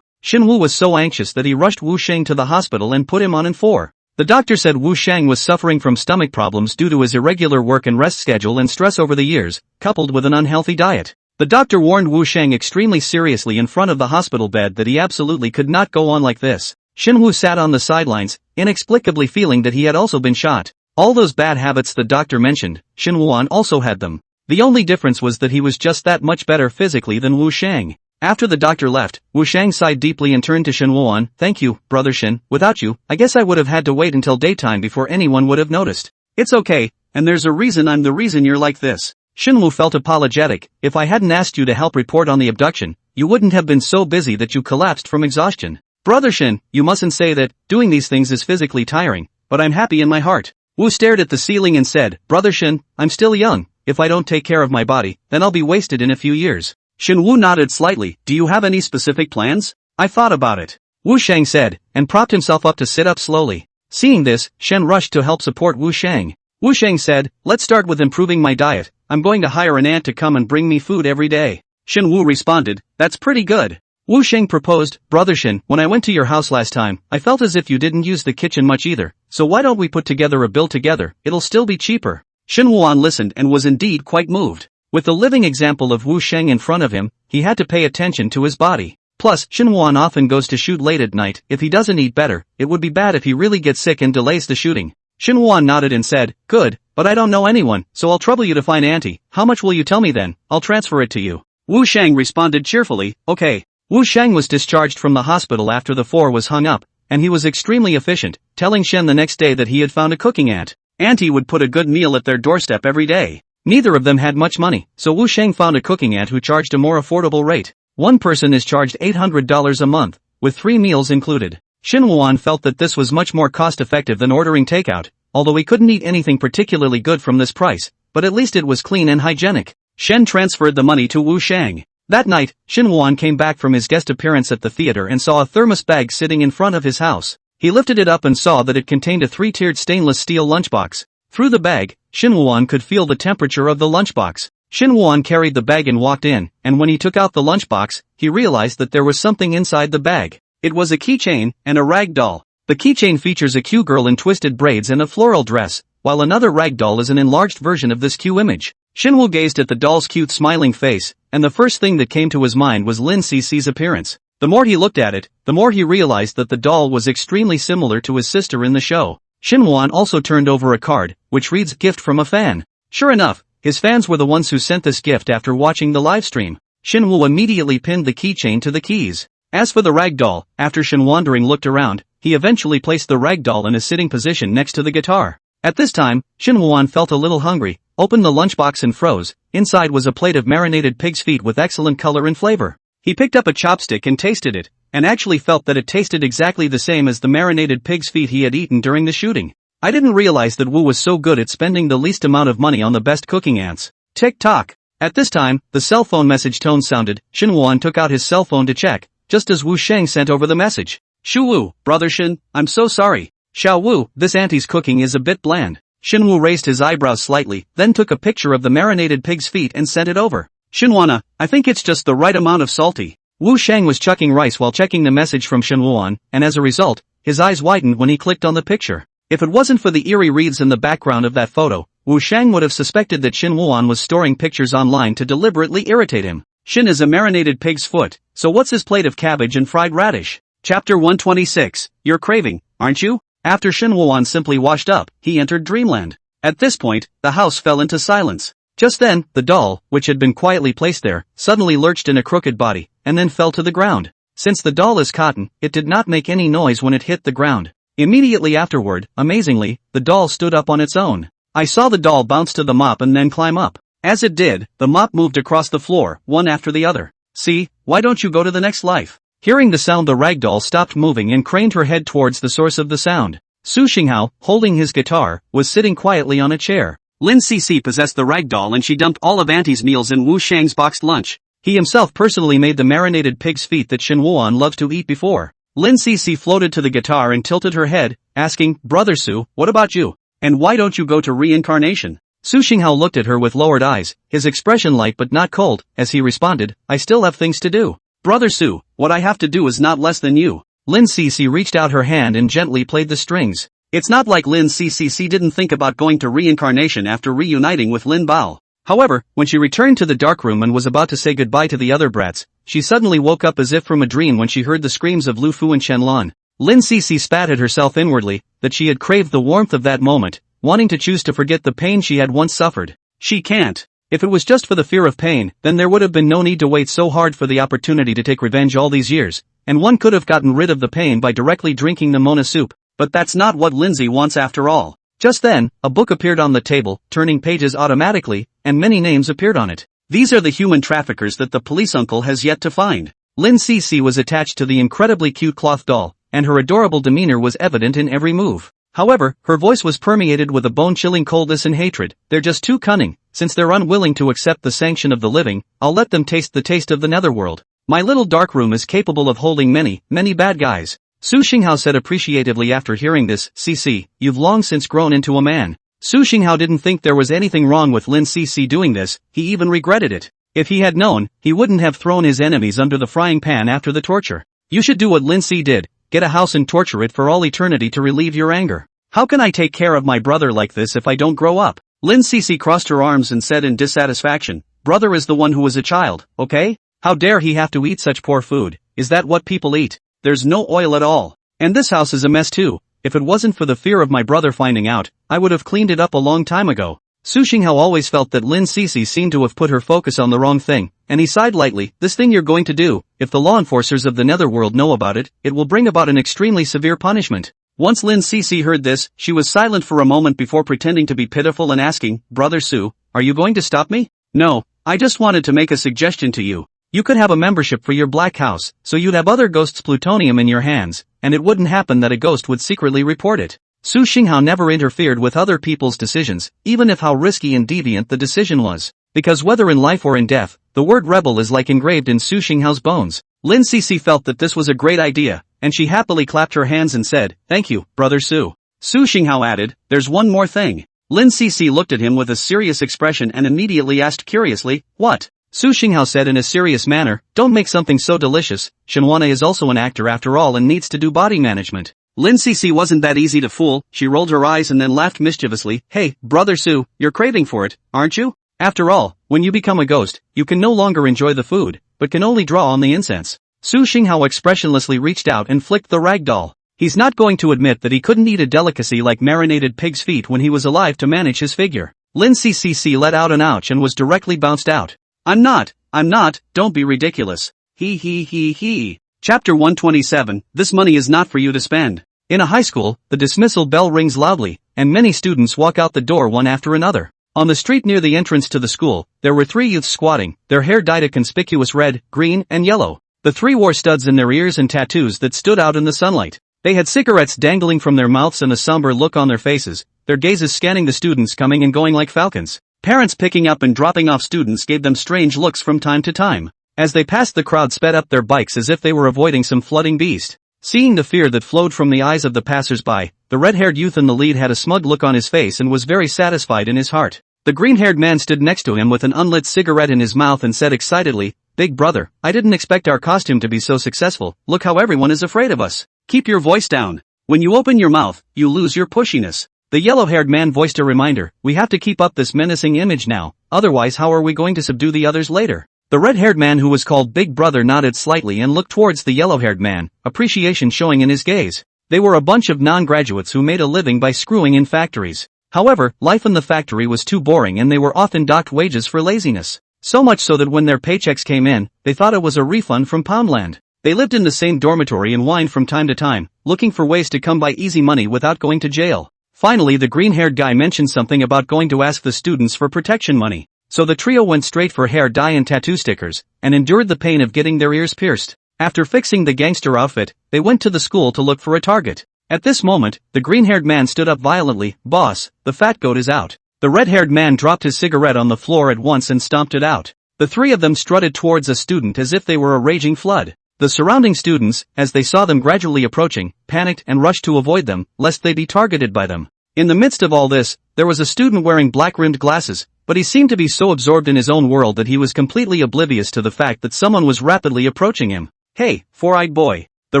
Shenhua was so anxious that he rushed Wu Shang to the hospital and put him on N4. The doctor said Wu Shang was suffering from stomach problems due to his irregular work and rest schedule and stress over the years, coupled with an unhealthy diet. The doctor warned Wu Shang extremely seriously in front of the hospital bed that he absolutely could not go on like this. Shenhua sat on the sidelines, inexplicably feeling that he had also been shot. All those bad habits the doctor mentioned, Shenhua also had them. The only difference was that he was just that much better physically than Wu Shang. After the doctor left, Wu Shang sighed deeply and turned to Shenhua. Thank you, brother Shen, without you, I guess I would have had to wait until daytime before anyone would have noticed. It's okay, and there's a reason I'm the reason you're like this. Shenhua felt apologetic. If I hadn't asked you to help report on the abduction, you wouldn't have been so busy that you collapsed from exhaustion. Brother Shen, you mustn't say that, doing these things is physically tiring, but I'm happy in my heart. Wu stared at the ceiling and said, Brother Shen, I'm still young, if I don't take care of my body, then I'll be wasted in a few years. Shenhua nodded slightly. Do you have any specific plans? I thought about it. Wu Shang said, and propped himself up to sit up slowly. Seeing this, Shen rushed to help support Wu Shang. Wu Sheng said, let's start with improving my diet. I'm going to hire an ant to come and bring me food every day. Shin Wu responded, that's pretty good. Wu Sheng proposed, Brother Shin, when I went to your house last time, I felt as if you didn't use the kitchen much either, so why don't we put together a bill together, it'll still be cheaper. Shin Wuan listened and was indeed quite moved. With the living example of Wu Sheng in front of him, he had to pay attention to his body. Plus, Shin Wuan often goes to shoot late at night. If he doesn't eat better, it would be bad if he really gets sick and delays the shooting. Shin Wuan nodded and said, good, but I don't know anyone, so I'll trouble you to find Auntie. How much will you tell me then? I'll transfer it to you. Wu Sheng responded cheerfully, okay. Wu Sheng was discharged from the hospital after the 4 was hung up, and he was extremely efficient, telling Shen the next day that he had found a cooking ant. Auntie would put a good meal at their doorstep every day. Neither of them had much money, so Wu Sheng found a cooking ant who charged a more affordable rate. One person is charged $800 a month, with 3 meals included. Shin Wuan felt that this was much more cost-effective than ordering takeout, although he couldn't eat anything particularly good from this price, but at least it was clean and hygienic. Shen transferred the money to Wu Sheng. That night, Shin Wuan came back from his guest appearance at the theater and saw a thermos bag sitting in front of his house. He lifted it up and saw that it contained a 3-tiered stainless steel lunchbox. Through the bag, Shin Wuan could feel the temperature of the lunchbox. Shin Wuan carried the bag and walked in, and when he took out the lunchbox, he realized that there was something inside the bag. It was a keychain and a rag doll. The keychain features a cute girl in twisted braids and a floral dress, while another rag doll is an enlarged version of this cute image. Shin Wu gazed at the doll's cute smiling face, and the first thing that came to his mind was Lin Cici's appearance. The more he looked at it, the more he realized that the doll was extremely similar to his sister in the show. Shin Wuan also turned over a card, which reads gift from a fan. Sure enough, his fans were the ones who sent this gift after watching the livestream. Shin Wu immediately pinned the keychain to the keys. As for the rag doll, after Shin Wandering looked around, he eventually placed the rag doll in a sitting position next to the guitar. At this time, Shin Wuan felt a little hungry, opened the lunchbox and froze. Inside was a plate of marinated pig's feet with excellent color and flavor. He picked up a chopstick and tasted it, and actually felt that it tasted exactly the same as the marinated pig's feet he had eaten during the shooting. I didn't realize that Wu was so good at spending the least amount of money on the best cooking ants. Tick-tock. At this time, the cell phone message tone sounded. Shin Wuan took out his cell phone to check, just as Wu Sheng sent over the message. Shu Wu, Brother Shin, I'm so sorry. Xiao Wu, this auntie's cooking is a bit bland. Shin Wu raised his eyebrows slightly, then took a picture of the marinated pig's feet and sent it over. Shinwana, I think it's just the right amount of salty. Wu Sheng was chucking rice while checking the message from Shin Wuan, and as a result, his eyes widened when he clicked on the picture. If it wasn't for the eerie reeds in the background of that photo, Wu Sheng would have suspected that Shin Wuan was storing pictures online to deliberately irritate him. Shin is a marinated pig's foot, so what's his plate of cabbage and fried radish? Chapter 126, You're craving, aren't you? After Shin Wuan simply washed up, he entered dreamland. At this point, the house fell into silence. Just then, the doll, which had been quietly placed there, suddenly lurched in a crooked body, and then fell to the ground. Since the doll is cotton, it did not make any noise when it hit the ground. Immediately afterward, amazingly, the doll stood up on its own. I saw the doll bounce to the mop and then climb up. As it did, the mop moved across the floor, one after the other. See, why don't you go to the next life? Hearing the sound, the ragdoll stopped moving and craned her head towards the source of the sound. Su Xinghao, holding his guitar, was sitting quietly on a chair. Lin Cici possessed the ragdoll and she dumped all of Auntie's meals in Wu Sheng's boxed lunch. He himself personally made the marinated pig's feet that Shin Wuan loved to eat before. Lin Cici floated to the guitar and tilted her head, asking, Brother Su, what about you? And why don't you go to reincarnation? Su Xinghao looked at her with lowered eyes, his expression light but not cold, as he responded, I still have things to do. Brother Su, what I have to do is not less than you. Lin Cici reached out her hand and gently played the strings. It's not like Lin Cici didn't think about going to reincarnation after reuniting with Lin Bao. However, when she returned to the darkroom and was about to say goodbye to the other brats, she suddenly woke up as if from a dream when she heard the screams of Lu Fu and Shenlong. Lin Cici spat at herself inwardly, that she had craved the warmth of that moment, wanting to choose to forget the pain she had once suffered. She can't. If it was just for the fear of pain, then there would have been no need to wait so hard for the opportunity to take revenge all these years, and one could have gotten rid of the pain by directly drinking the Mona soup. But that's not what Lindsay wants after all. Just then, a book appeared on the table, turning pages automatically, and many names appeared on it. These are the human traffickers that the police uncle has yet to find. Lin Cici was attached to the incredibly cute cloth doll, and her adorable demeanor was evident in every move. However, her voice was permeated with a bone-chilling coldness and hatred. They're just too cunning. Since they're unwilling to accept the sanction of the living, I'll let them taste the taste of the netherworld. My little dark room is capable of holding many, many bad guys. Su Xinghao said appreciatively after hearing this, Cici, you've long since grown into a man. Su Xinghao didn't think there was anything wrong with Lin Cc doing this, he even regretted it. If he had known, he wouldn't have thrown his enemies under the frying pan after the torture. You should do what Lin C did, get a house and torture it for all eternity to relieve your anger. How can I take care of my brother like this if I don't grow up? Lin Cc crossed her arms and said in dissatisfaction, brother is the one who was a child, okay? How dare he have to eat such poor food? Is that what people eat? There's no oil at all. And this house is a mess too. If it wasn't for the fear of my brother finding out, I would have cleaned it up a long time ago. Su Xinghao always felt that Lin Cc seemed to have put her focus on the wrong thing, and he sighed lightly, this thing you're going to do, if the law enforcers of the netherworld know about it, it will bring about an extremely severe punishment. Once Lin Cc heard this, she was silent for a moment before pretending to be pitiful and asking, Brother Su, are you going to stop me? No, I just wanted to make a suggestion to you. You could have a membership for your black house, so you'd have other ghosts' plutonium in your hands, and it wouldn't happen that a ghost would secretly report it. Su Xinghao never interfered with other people's decisions, even if how risky and deviant the decision was. Because whether in life or in death, the word rebel is like engraved in Su Xinghao's bones. Lin Cc felt that this was a great idea, and she happily clapped her hands and said, thank you, Brother Su. Su Xinghao added, there's one more thing. Lin Cc looked at him with a serious expression and immediately asked curiously, what? Su Xinghao said in a serious manner, don't make something so delicious, Shenhuana is also an actor after all and needs to do body management. Lin Cc wasn't that easy to fool, she rolled her eyes and then laughed mischievously, hey, Brother Su, you're craving for it, aren't you? After all, when you become a ghost, you can no longer enjoy the food, but can only draw on the incense. Su Xinghao expressionlessly reached out and flicked the rag doll. He's not going to admit that he couldn't eat a delicacy like marinated pig's feet when he was alive to manage his figure. Lin Cc let out an ouch and was directly bounced out. I'm not, don't be ridiculous. He. Chapter 127, this money is not for you to spend. In a high school, the dismissal bell rings loudly, and many students walk out the door one after another. On the street near the entrance to the school, there were 3 youths squatting, their hair dyed a conspicuous red, green, and yellow. The 3 wore studs in their ears and tattoos that stood out in the sunlight. They had cigarettes dangling from their mouths and a somber look on their faces, their gazes scanning the students coming and going like falcons. Parents picking up and dropping off students gave them strange looks from time to time. As they passed, the crowd sped up their bikes as if they were avoiding some flooding beast. Seeing the fear that flowed from the eyes of the passers-by, the red-haired youth in the lead had a smug look on his face and was very satisfied in his heart. The green-haired man stood next to him with an unlit cigarette in his mouth and said excitedly, Big brother, I didn't expect our costume to be so successful, look how everyone is afraid of us. Keep your voice down. When you open your mouth, you lose your pushiness. The yellow-haired man voiced a reminder, we have to keep up this menacing image now, otherwise how are we going to subdue the others later? The red-haired man who was called Big Brother nodded slightly and looked towards the yellow-haired man, appreciation showing in his gaze. They were a bunch of non-graduates who made a living by screwing in factories. However, life in the factory was too boring and they were often docked wages for laziness. So much so that when their paychecks came in, they thought it was a refund from Poundland. They lived in the same dormitory and whined from time to time, looking for ways to come by easy money without going to jail. Finally, the green-haired guy mentioned something about going to ask the students for protection money. So the trio went straight for hair dye and tattoo stickers, and endured the pain of getting their ears pierced. After fixing the gangster outfit, they went to the school to look for a target. At this moment, the green-haired man stood up violently, Boss, the fat goat is out. The red-haired man dropped his cigarette on the floor at once and stomped it out. The 3 of them strutted towards a student as if they were a raging flood. The surrounding students, as they saw them gradually approaching, panicked and rushed to avoid them, lest they be targeted by them. In the midst of all this, there was a student wearing black-rimmed glasses, but he seemed to be so absorbed in his own world that he was completely oblivious to the fact that someone was rapidly approaching him. Hey, four-eyed boy! The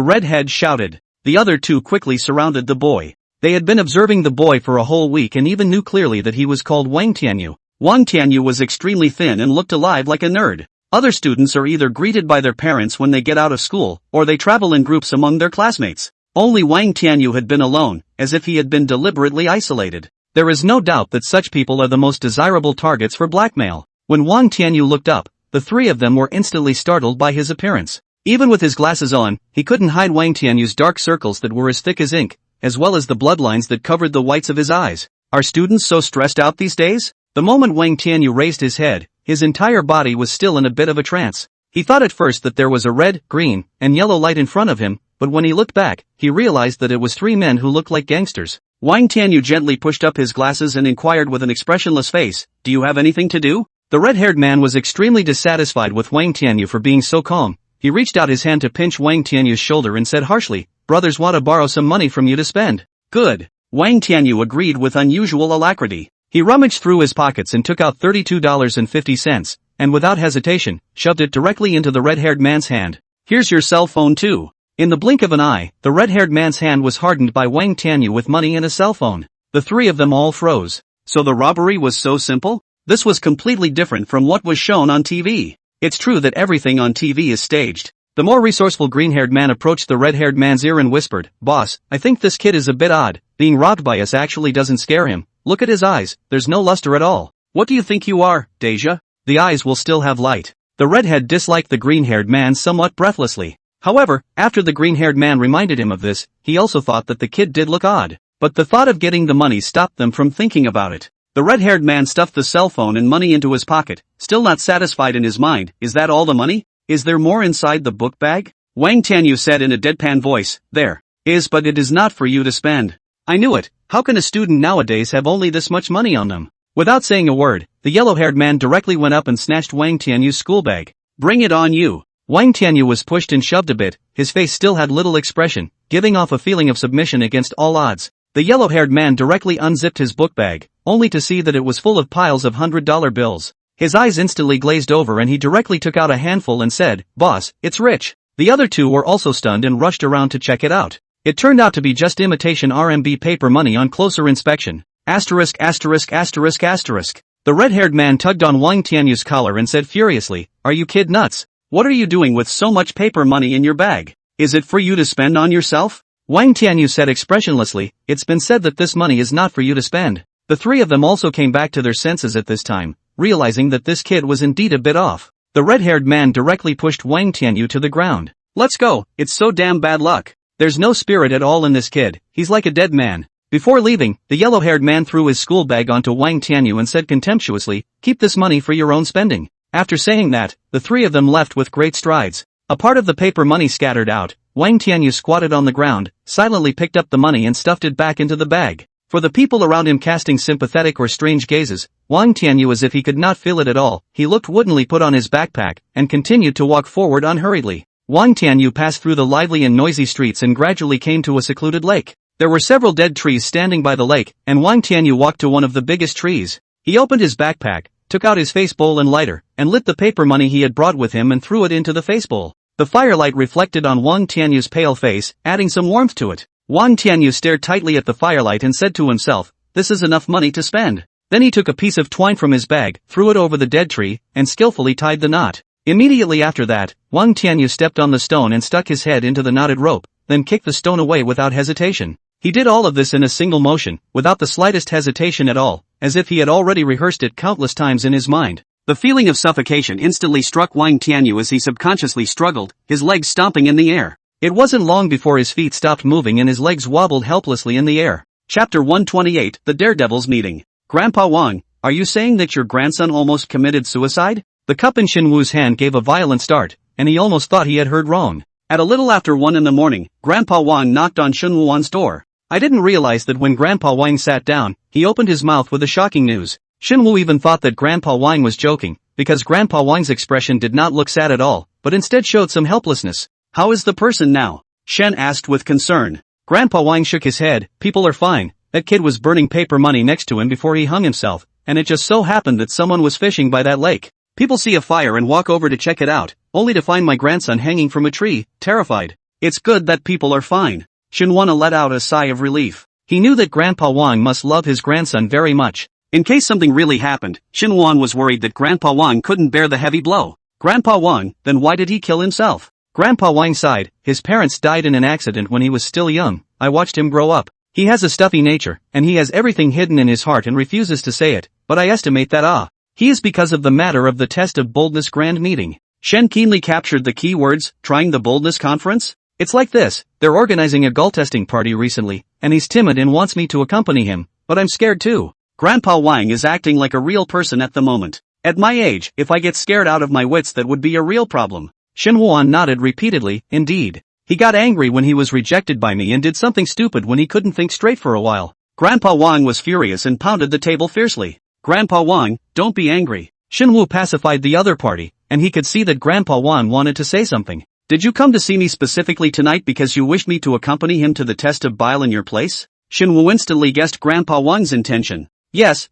redhead shouted. The other 2 quickly surrounded the boy. They had been observing the boy for a whole week and even knew clearly that he was called Wang Tianyu. Wang Tianyu was extremely thin and looked alive like a nerd. Other students are either greeted by their parents when they get out of school, or they travel in groups among their classmates. Only Wang Tianyu had been alone, as if he had been deliberately isolated. There is no doubt that such people are the most desirable targets for blackmail. When Wang Tianyu looked up, the 3 of them were instantly startled by his appearance. Even with his glasses on, he couldn't hide Wang Tianyu's dark circles that were as thick as ink, as well as the bloodlines that covered the whites of his eyes. Are students so stressed out these days? The moment Wang Tianyu raised his head, his entire body was still in a bit of a trance. He thought at first that there was a red, green, and yellow light in front of him, but when he looked back, he realized that it was 3 men who looked like gangsters. Wang Tianyu gently pushed up his glasses and inquired with an expressionless face, Do you have anything to do? The red-haired man was extremely dissatisfied with Wang Tianyu for being so calm. He reached out his hand to pinch Wang Tianyu's shoulder and said harshly, Brothers want to borrow some money from you to spend. Good. Wang Tianyu agreed with unusual alacrity. He rummaged through his pockets and took out $32.50, and without hesitation, shoved it directly into the red-haired man's hand. Here's your cell phone too. In the blink of an eye, the red-haired man's hand was hardened by Wang Tianyu with money and a cell phone. The three of them all froze. So the robbery was so simple? This was completely different from what was shown on TV. It's true that everything on TV is staged. The more resourceful green-haired man approached the red-haired man's ear and whispered, "Boss, I think this kid is a bit odd. Being robbed by us actually doesn't scare him. Look at his eyes, there's no luster at all. What do you think you are, Deja? The eyes will still have light." The redhead disliked the green-haired man somewhat breathlessly. However, after the green-haired man reminded him of this, he also thought that the kid did look odd. But the thought of getting the money stopped them from thinking about it. The red-haired man stuffed the cell phone and money into his pocket, still not satisfied in his mind. Is that all the money? Is there more inside the book bag? Wang Tianyu said in a deadpan voice, "There is, but it is not for you to spend." I knew it. How can a student nowadays have only this much money on them? Without saying a word, the yellow-haired man directly went up and snatched Wang Tianyu's school bag. "Bring it on you." Wang Tianyu was pushed and shoved a bit, his face still had little expression, giving off a feeling of submission against all odds. The yellow-haired man directly unzipped his book bag, only to see that it was full of piles of $100 bills. His eyes instantly glazed over and he directly took out a handful and said, "Boss, it's rich." The other two were also stunned and rushed around to check it out. It turned out to be just imitation RMB paper money on closer inspection. Asterisk asterisk asterisk asterisk. The red-haired man tugged on Wang Tianyu's collar and said furiously, "Are you kid nuts? What are you doing with so much paper money in your bag? Is it for you to spend on yourself?" Wang Tianyu said expressionlessly, "It's been said that this money is not for you to spend." The three of them also came back to their senses at this time, realizing that this kid was indeed a bit off. The red-haired man directly pushed Wang Tianyu to the ground. "Let's go, it's so damn bad luck. There's no spirit at all in this kid, he's like a dead man." Before leaving, the yellow-haired man threw his school bag onto Wang Tianyu and said contemptuously, "Keep this money for your own spending." After saying that, the three of them left with great strides. A part of the paper money scattered out. Wang Tianyu squatted on the ground, silently picked up the money and stuffed it back into the bag. For the people around him casting sympathetic or strange gazes, Wang Tianyu as if he could not feel it at all, he looked woodenly put on his backpack, and continued to walk forward unhurriedly. Wang Tianyu passed through the lively and noisy streets and gradually came to a secluded lake. There were several dead trees standing by the lake, and Wang Tianyu walked to one of the biggest trees. He opened his backpack, took out his face bowl and lighter, and lit the paper money he had brought with him and threw it into the face bowl. The firelight reflected on Wang Tianyu's pale face, adding some warmth to it. Wang Tianyu stared tightly at the firelight and said to himself, "This is enough money to spend." Then he took a piece of twine from his bag, threw it over the dead tree, and skillfully tied the knot. Immediately after that, Wang Tianyu stepped on the stone and stuck his head into the knotted rope, then kicked the stone away without hesitation. He did all of this in a single motion, without the slightest hesitation at all, as if he had already rehearsed it countless times in his mind. The feeling of suffocation instantly struck Wang Tianyu as he subconsciously struggled, his legs stomping in the air. It wasn't long before his feet stopped moving and his legs wobbled helplessly in the air. Chapter 128, The Daredevil's Meeting. "Grandpa Wang, are you saying that your grandson almost committed suicide?" The cup in Shinwu's hand gave a violent start, and he almost thought he had heard wrong. At a little after 1 in the morning, Grandpa Wang knocked on Shinwu's door. I didn't realize that when Grandpa Wang sat down, he opened his mouth with the shocking news. Shinwu even thought that Grandpa Wang was joking, because Grandpa Wang's expression did not look sad at all, but instead showed some helplessness. "How is the person now?" Shen asked with concern. Grandpa Wang shook his head. "People are fine. That kid was burning paper money next to him before he hung himself, and it just so happened that someone was fishing by that lake. People see a fire and walk over to check it out, only to find my grandson hanging from a tree, terrified. It's good that people are fine." Shinwana let out a sigh of relief. He knew that Grandpa Wang must love his grandson very much. In case something really happened, Shinwan was worried that Grandpa Wang couldn't bear the heavy blow. Grandpa Wang, then why did he kill himself? Grandpa Wang sighed. "His parents died in an accident when he was still young. I watched him grow up. He has a stuffy nature, and he has everything hidden in his heart and refuses to say it, but I estimate that he is because of the matter of the test of boldness grand meeting." Shen keenly captured the key words, trying the boldness conference? "It's like this, they're organizing a gull testing party recently, and he's timid and wants me to accompany him, but I'm scared too. Grandpa Wang is acting like a real person at the moment. At my age, if I get scared out of my wits that would be a real problem." Shinwan nodded repeatedly. Indeed. He got angry when he was rejected by me and did something stupid when he couldn't think straight for a while. Grandpa Wang was furious and pounded the table fiercely. "Grandpa Wang, don't be angry." Shinwu pacified the other party, and he could see that Grandpa Wang wanted to say something. "Did you come to see me specifically tonight because you wished me to accompany him to the test of bile in your place?" Shinwoo instantly guessed Grandpa Wang's intention. Yes.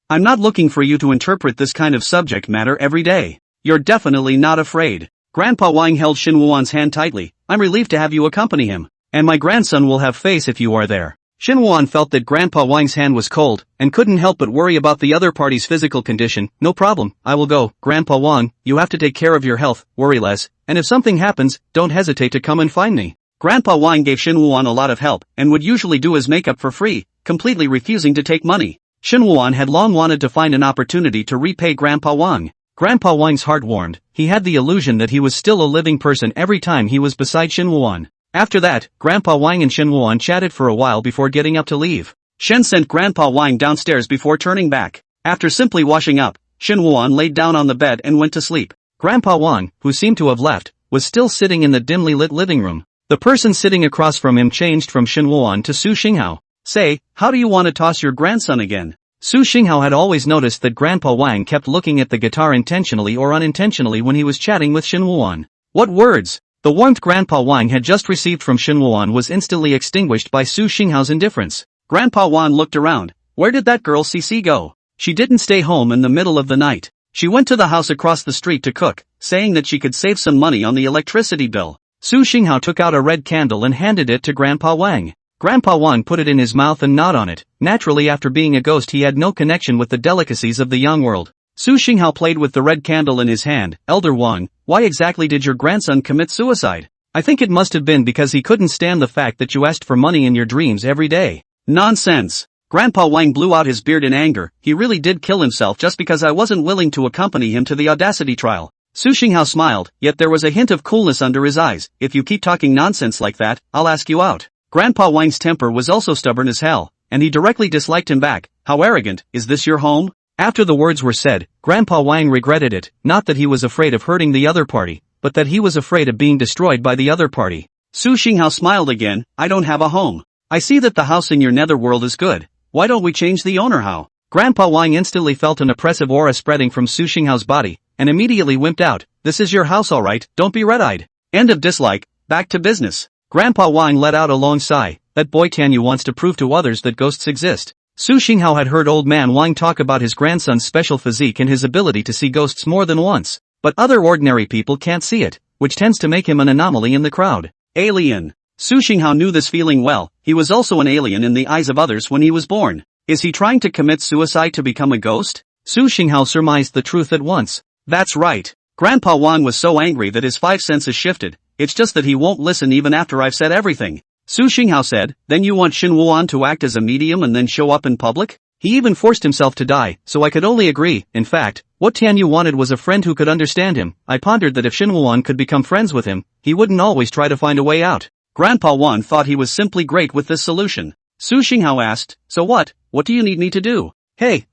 I'm not looking for you to interpret this kind of subject matter every day. You're definitely not afraid. Grandpa Wang held Shinwoo's hand tightly. I'm relieved to have you accompany him. And my grandson will have face if you are there. Shinwoo felt that Grandpa Wang's hand was cold, and couldn't help but worry about the other party's physical condition. No problem, I will go. Grandpa Wang, you have to take care of your health, worry less, and if something happens, don't hesitate to come and find me. Grandpa Wang gave Shinwoo a lot of help, and would usually do his makeup for free, completely refusing to take money. Shinwoo had long wanted to find an opportunity to repay Grandpa Wang. Grandpa Wang's heart warmed. He had the illusion that he was still a living person every time he was beside Shinwoo. After that, Grandpa Wang and Shinwoo chatted for a while before getting up to leave. Shen sent Grandpa Wang downstairs before turning back. After simply washing up, Shinwoo laid down on the bed and went to sleep. Grandpa Wang, who seemed to have left, was still sitting in the dimly lit living room. The person sitting across from him changed from Shinwoo to Su Xinghao. Say, how do you want to toss your grandson again? Su Xinghao had always noticed that Grandpa Wang kept looking at the guitar intentionally or unintentionally when he was chatting with Shinwoo. What words? The warmth Grandpa Wang had just received from Shinwoo was instantly extinguished by Su Xinghao's indifference. Grandpa Wang looked around. Where did that girl Cici go? She didn't stay home in the middle of the night. She went to the house across the street to cook, saying that she could save some money on the electricity bill. Su Xinghao took out a red candle and handed it to Grandpa Wang. Grandpa Wang put it in his mouth and gnawed on it. Naturally, after being a ghost, he had no connection with the delicacies of the young world. Su Xinghao played with the red candle in his hand. Elder Wang, why exactly did your grandson commit suicide? I think it must have been because he couldn't stand the fact that you asked for money in your dreams every day. Nonsense. Grandpa Wang blew out his beard in anger. He really did kill himself just because I wasn't willing to accompany him to the audacity trial. Su Xinghao smiled, yet there was a hint of coolness under his eyes. If you keep talking nonsense like that, I'll ask you out. Grandpa Wang's temper was also stubborn as hell, and he directly disliked him back. How arrogant, is this your home? After the words were said, Grandpa Wang regretted it, not that he was afraid of hurting the other party, but that he was afraid of being destroyed by the other party. Su Xinghao smiled again. I don't have a home. I see that the house in your netherworld is good. Why don't we change the owner? How? Grandpa Wang instantly felt an oppressive aura spreading from Su Xinghao's body, and immediately wimped out. This is your house alright, don't be red-eyed. End of dislike, back to business. Grandpa Wang let out a long sigh. That boy Tianyu wants to prove to others that ghosts exist. Su Xinghao had heard old man Wang talk about his grandson's special physique and his ability to see ghosts more than once. But other ordinary people can't see it, which tends to make him an anomaly in the crowd. Alien. Su Xinghao knew this feeling well. He was also an alien in the eyes of others when he was born. Is he trying to commit suicide to become a ghost? Su Xinghao surmised the truth at once. That's right. Grandpa Wang was so angry that his 5 senses shifted. It's just that he won't listen even after I've said everything. Su Xinghao said, then you want Shinwoo to act as a medium and then show up in public? He even forced himself to die, so I could only agree. In fact, what Tianyu wanted was a friend who could understand him. I pondered that if Shinwoo could become friends with him, he wouldn't always try to find a way out. Grandpa Wang thought he was simply great with this solution. Su Xinghao asked, so what do you need me to do? Hey,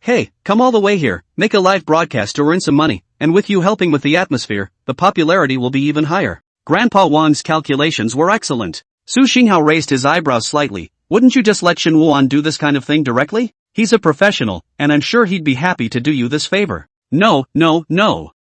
come all the way here, make a live broadcast to earn some money, and with you helping with the atmosphere, the popularity will be even higher. Grandpa Wang's calculations were excellent. Su Xinghao raised his eyebrows slightly. Wouldn't you just let Shinwoo do this kind of thing directly? He's a professional, and I'm sure he'd be happy to do you this favor. No.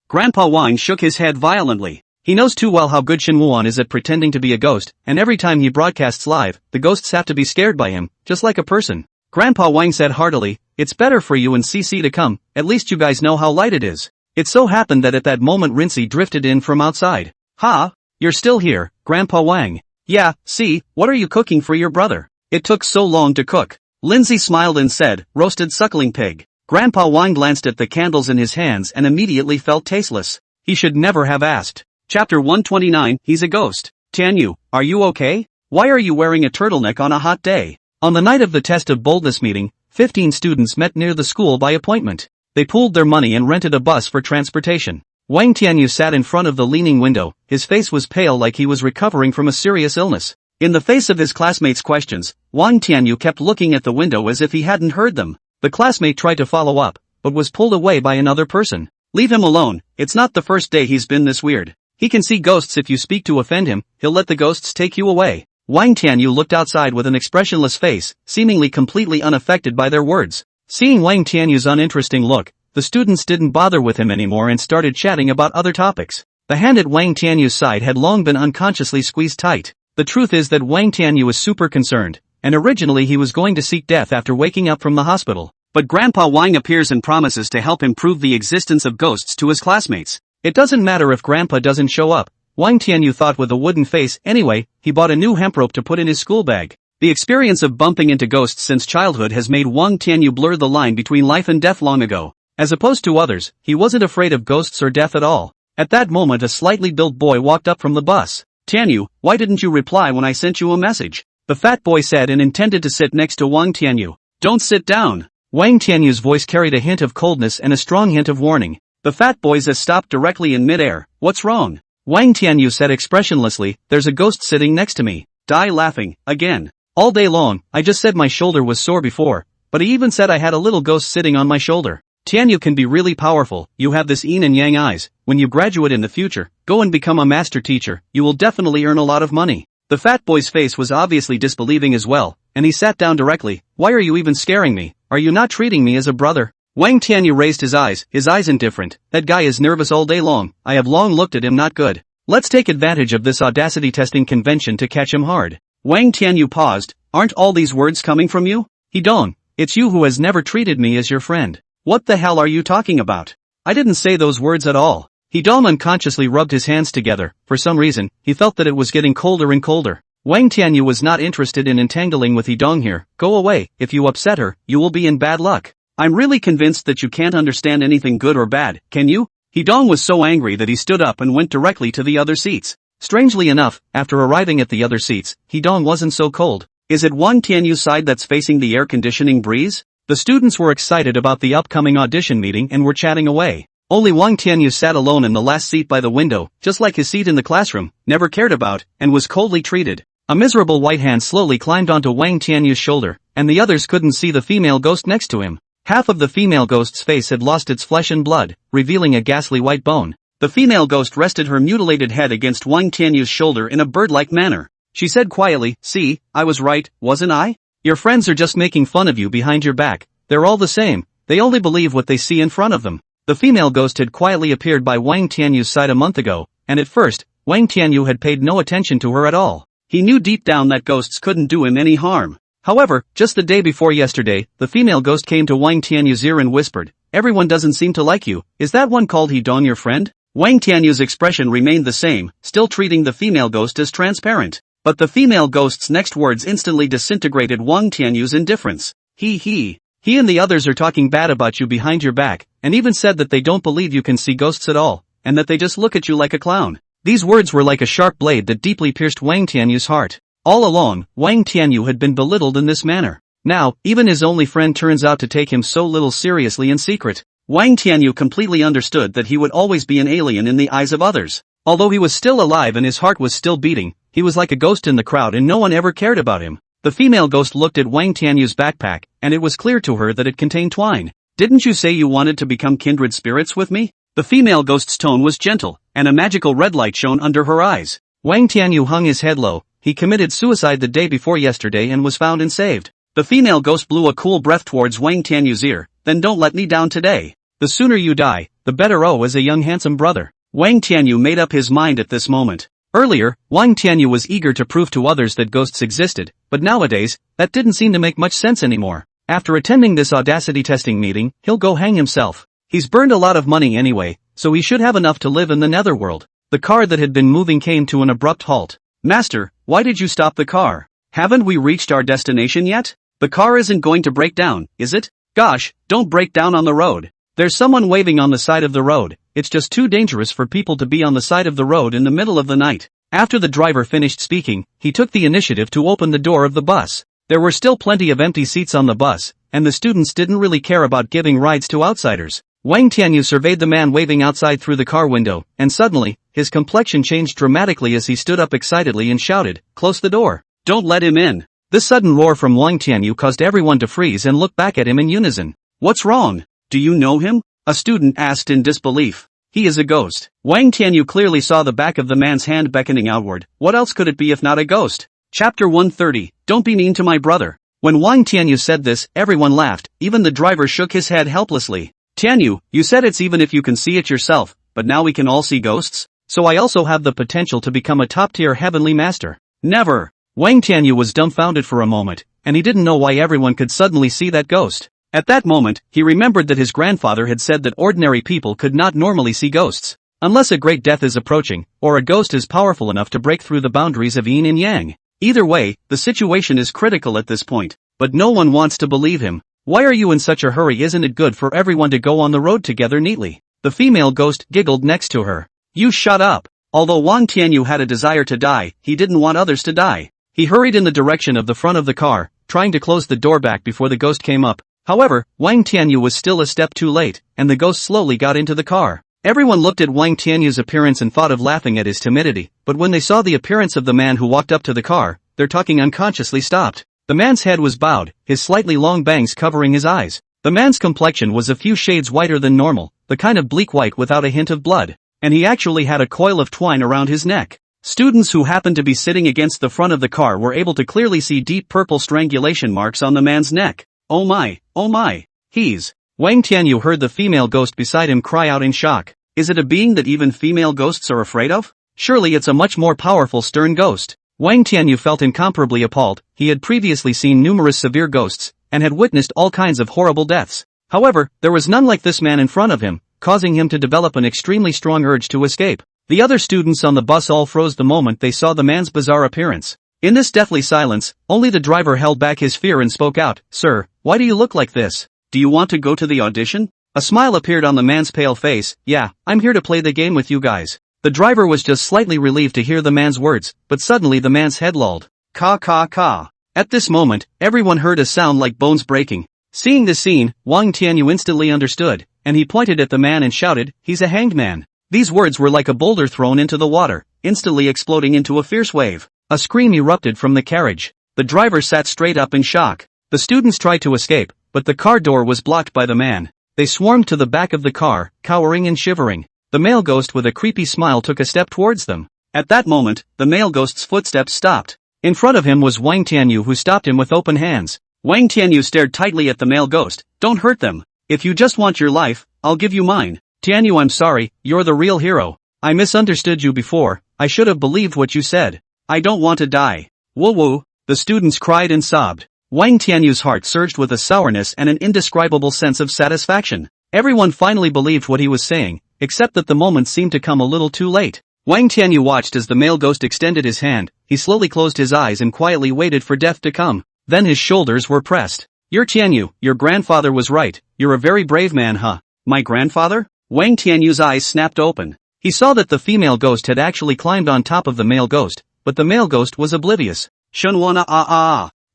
Grandpa Wang shook his head violently. He knows too well how good Shinwoo is at pretending to be a ghost, and every time he broadcasts live, the ghosts have to be scared by him, just like a person. Grandpa Wang said heartily, it's better for you and Cici to come, at least you guys know how light it is. It so happened that at that moment Rincy drifted in from outside. Ha! You're still here, Grandpa Wang. Yeah, see, what are you cooking for your brother? It took so long to cook. Lindsay smiled and said, roasted suckling pig. Grandpa Wang glanced at the candles in his hands and immediately felt tasteless. He should never have asked. Chapter 129, He's a Ghost. Tianyu, are you okay? Why are you wearing a turtleneck on a hot day? On the night of the test of boldness meeting, 15 students met near the school by appointment. They pooled their money and rented a bus for transportation. Wang Tianyu sat in front of the leaning window. His face was pale like he was recovering from a serious illness. In the face of his classmates' questions, Wang Tianyu kept looking at the window as if he hadn't heard them. The classmate tried to follow up, but was pulled away by another person. Leave him alone, it's not the first day he's been this weird. He can see ghosts if you speak to offend him, he'll let the ghosts take you away. Wang Tianyu looked outside with an expressionless face, seemingly completely unaffected by their words. Seeing Wang Tianyu's uninteresting look, the students didn't bother with him anymore and started chatting about other topics. The hand at Wang Tianyu's side had long been unconsciously squeezed tight. The truth is that Wang Tianyu was super concerned, and originally he was going to seek death after waking up from the hospital. But Grandpa Wang appears and promises to help him prove the existence of ghosts to his classmates. It doesn't matter if Grandpa doesn't show up, Wang Tianyu thought with a wooden face. Anyway, he bought a new hemp rope to put in his school bag. The experience of bumping into ghosts since childhood has made Wang Tianyu blur the line between life and death long ago. As opposed to others, he wasn't afraid of ghosts or death at all. At that moment a slightly built boy walked up from the bus. "Tianyu, why didn't you reply when I sent you a message?" the fat boy said, and intended to sit next to Wang Tianyu. "Don't sit down." Wang Tianyu's voice carried a hint of coldness and a strong hint of warning. The fat boy's eyes stopped directly in mid-air. "What's wrong?" Wang Tianyu said expressionlessly. "There's a ghost sitting next to me." Die laughing, again. "All day long, I just said my shoulder was sore before, but he even said I had a little ghost sitting on my shoulder." Tianyu can be really powerful. You have this yin and yang eyes. When you graduate in the future, go and become a master teacher. You will definitely earn a lot of money. The fat boy's face was obviously disbelieving as well, and he sat down directly. "Why are you even scaring me? Are you not treating me as a brother?" Wang Tianyu raised his eyes indifferent. "That guy is nervous all day long. I have long looked at him, not good. Let's take advantage of this audacity testing convention to catch him hard." Wang Tianyu paused. "Aren't all these words coming from you? Hidong, it's you who has never treated me as your friend. What the hell are you talking about? I didn't say those words at all." Hidong unconsciously rubbed his hands together. For some reason, he felt that it was getting colder and colder. Wang Tianyu was not interested in entangling with Hidong here. "Go away. If you upset her, you will be in bad luck. I'm really convinced that you can't understand anything good or bad, can you?" Hidong was so angry that he stood up and went directly to the other seats. Strangely enough, after arriving at the other seats, Hidong wasn't so cold. Is it Wang Tianyu's side that's facing the air conditioning breeze? The students were excited about the upcoming audition meeting and were chatting away. Only Wang Tianyu sat alone in the last seat by the window, just like his seat in the classroom, never cared about, and was coldly treated. A miserable white hand slowly climbed onto Wang Tianyu's shoulder, and the others couldn't see the female ghost next to him. Half of the female ghost's face had lost its flesh and blood, revealing a ghastly white bone. The female ghost rested her mutilated head against Wang Tianyu's shoulder in a bird-like manner. She said quietly, "See, I was right, wasn't I? Your friends are just making fun of you behind your back. They're all the same. They only believe what they see in front of them." The female ghost had quietly appeared by Wang Tianyu's side a month ago, and at first, Wang Tianyu had paid no attention to her at all. He knew deep down that ghosts couldn't do him any harm. However, just the day before yesterday, the female ghost came to Wang Tianyu's ear and whispered, "Everyone doesn't seem to like you. Is that one called Hidong your friend?" Wang Tianyu's expression remained the same, still treating the female ghost as transparent. But the female ghost's next words instantly disintegrated Wang Tianyu's indifference. He and the others are talking bad about you behind your back, and even said that they don't believe you can see ghosts at all, and that they just look at you like a clown. These words were like a sharp blade that deeply pierced Wang Tianyu's heart. All along, Wang Tianyu had been belittled in this manner. Now, even his only friend turns out to take him so little seriously in secret. Wang Tianyu completely understood that he would always be an alien in the eyes of others. Although he was still alive and his heart was still beating, he was like a ghost in the crowd and no one ever cared about him. The female ghost looked at Wang Tianyu's backpack, and it was clear to her that it contained twine. "Didn't you say you wanted to become kindred spirits with me?" The female ghost's tone was gentle, and a magical red light shone under her eyes. Wang Tianyu hung his head low. He committed suicide the day before yesterday and was found and saved. The female ghost blew a cool breath towards Wang Tianyu's ear. "Then don't let me down today. The sooner you die, the better. Oh, as a young handsome brother." Wang Tianyu made up his mind at this moment. Earlier, Wang Tianyu was eager to prove to others that ghosts existed, but nowadays, that didn't seem to make much sense anymore. After attending this audacity testing meeting, he'll go hang himself. He's burned a lot of money anyway, so he should have enough to live in the netherworld. The car that had been moving came to an abrupt halt. "Master, why did you stop the car? Haven't we reached our destination yet? The car isn't going to break down, is it? Gosh, don't break down on the road. There's someone waving on the side of the road. It's just too dangerous for people to be on the side of the road in the middle of the night." After the driver finished speaking, he took the initiative to open the door of the bus. There were still plenty of empty seats on the bus, and the students didn't really care about giving rides to outsiders. Wang Tianyu surveyed the man waving outside through the car window, and suddenly, his complexion changed dramatically as he stood up excitedly and shouted, "Close the door. Don't let him in." This sudden roar from Wang Tianyu caused everyone to freeze and look back at him in unison. "What's wrong? Do you know him?" a student asked in disbelief. "He is a ghost." Wang Tianyu clearly saw the back of the man's hand beckoning outward. What else could it be if not a ghost? Chapter 130, Don't be mean to my brother. When Wang Tianyu said this, everyone laughed, even the driver shook his head helplessly. "Tianyu, you said it's even if you can see it yourself, but now we can all see ghosts? So I also have the potential to become a top-tier heavenly master." "Never." Wang Tianyu was dumbfounded for a moment, and he didn't know why everyone could suddenly see that ghost. At that moment, he remembered that his grandfather had said that ordinary people could not normally see ghosts, unless a great death is approaching, or a ghost is powerful enough to break through the boundaries of yin and yang. Either way, the situation is critical at this point, but no one wants to believe him. Why are you in such a hurry? Isn't it good for everyone to go on the road together neatly? The female ghost giggled next to her. You shut up. Although Wang Tianyu had a desire to die, he didn't want others to die. He hurried in the direction of the front of the car, trying to close the door back before the ghost came up. However, Wang Tianyu was still a step too late, and the ghost slowly got into the car. Everyone looked at Wang Tianyu's appearance and thought of laughing at his timidity, but when they saw the appearance of the man who walked up to the car, their talking unconsciously stopped. The man's head was bowed, his slightly long bangs covering his eyes. The man's complexion was a few shades whiter than normal, the kind of bleak white without a hint of blood, and he actually had a coil of twine around his neck. Students who happened to be sitting against the front of the car were able to clearly see deep purple strangulation marks on the man's neck. Oh my, he's... Wang Tianyu heard the female ghost beside him cry out in shock. Is it a being that even female ghosts are afraid of? Surely it's a much more powerful stern ghost. Wang Tianyu felt incomparably appalled. He had previously seen numerous severe ghosts, and had witnessed all kinds of horrible deaths. However, there was none like this man in front of him, causing him to develop an extremely strong urge to escape. The other students on the bus all froze the moment they saw the man's bizarre appearance. In this deathly silence, only the driver held back his fear and spoke out, Sir, why do you look like this? Do you want to go to the audition? A smile appeared on the man's pale face. Yeah, I'm here to play the game with you guys. The driver was just slightly relieved to hear the man's words, but suddenly the man's head lolled. Ka. At this moment, everyone heard a sound like bones breaking. Seeing this scene, Wang Tianyu instantly understood, and he pointed at the man and shouted, he's a hanged man. These words were like a boulder thrown into the water, instantly exploding into a fierce wave. A scream erupted from the carriage. The driver sat straight up in shock. The students tried to escape, but the car door was blocked by the man. They swarmed to the back of the car, cowering and shivering. The male ghost with a creepy smile took a step towards them. At that moment, the male ghost's footsteps stopped. In front of him was Wang Tianyu, who stopped him with open hands. Wang Tianyu stared tightly at the male ghost. Don't hurt them. If you just want your life, I'll give you mine. Tianyu, I'm sorry, you're the real hero. I misunderstood you before. I should have believed what you said. I don't want to die. Woo, the students cried and sobbed. Wang Tianyu's heart surged with a sourness and an indescribable sense of satisfaction. Everyone finally believed what he was saying, except that the moment seemed to come a little too late. Wang Tianyu watched as the male ghost extended his hand. He slowly closed his eyes and quietly waited for death to come. Then his shoulders were pressed. You're Tianyu, your grandfather was right. You're a very brave man, huh? My grandfather? Wang Tianyu's eyes snapped open. He saw that the female ghost had actually climbed on top of the male ghost, but the male ghost was oblivious. Shenwana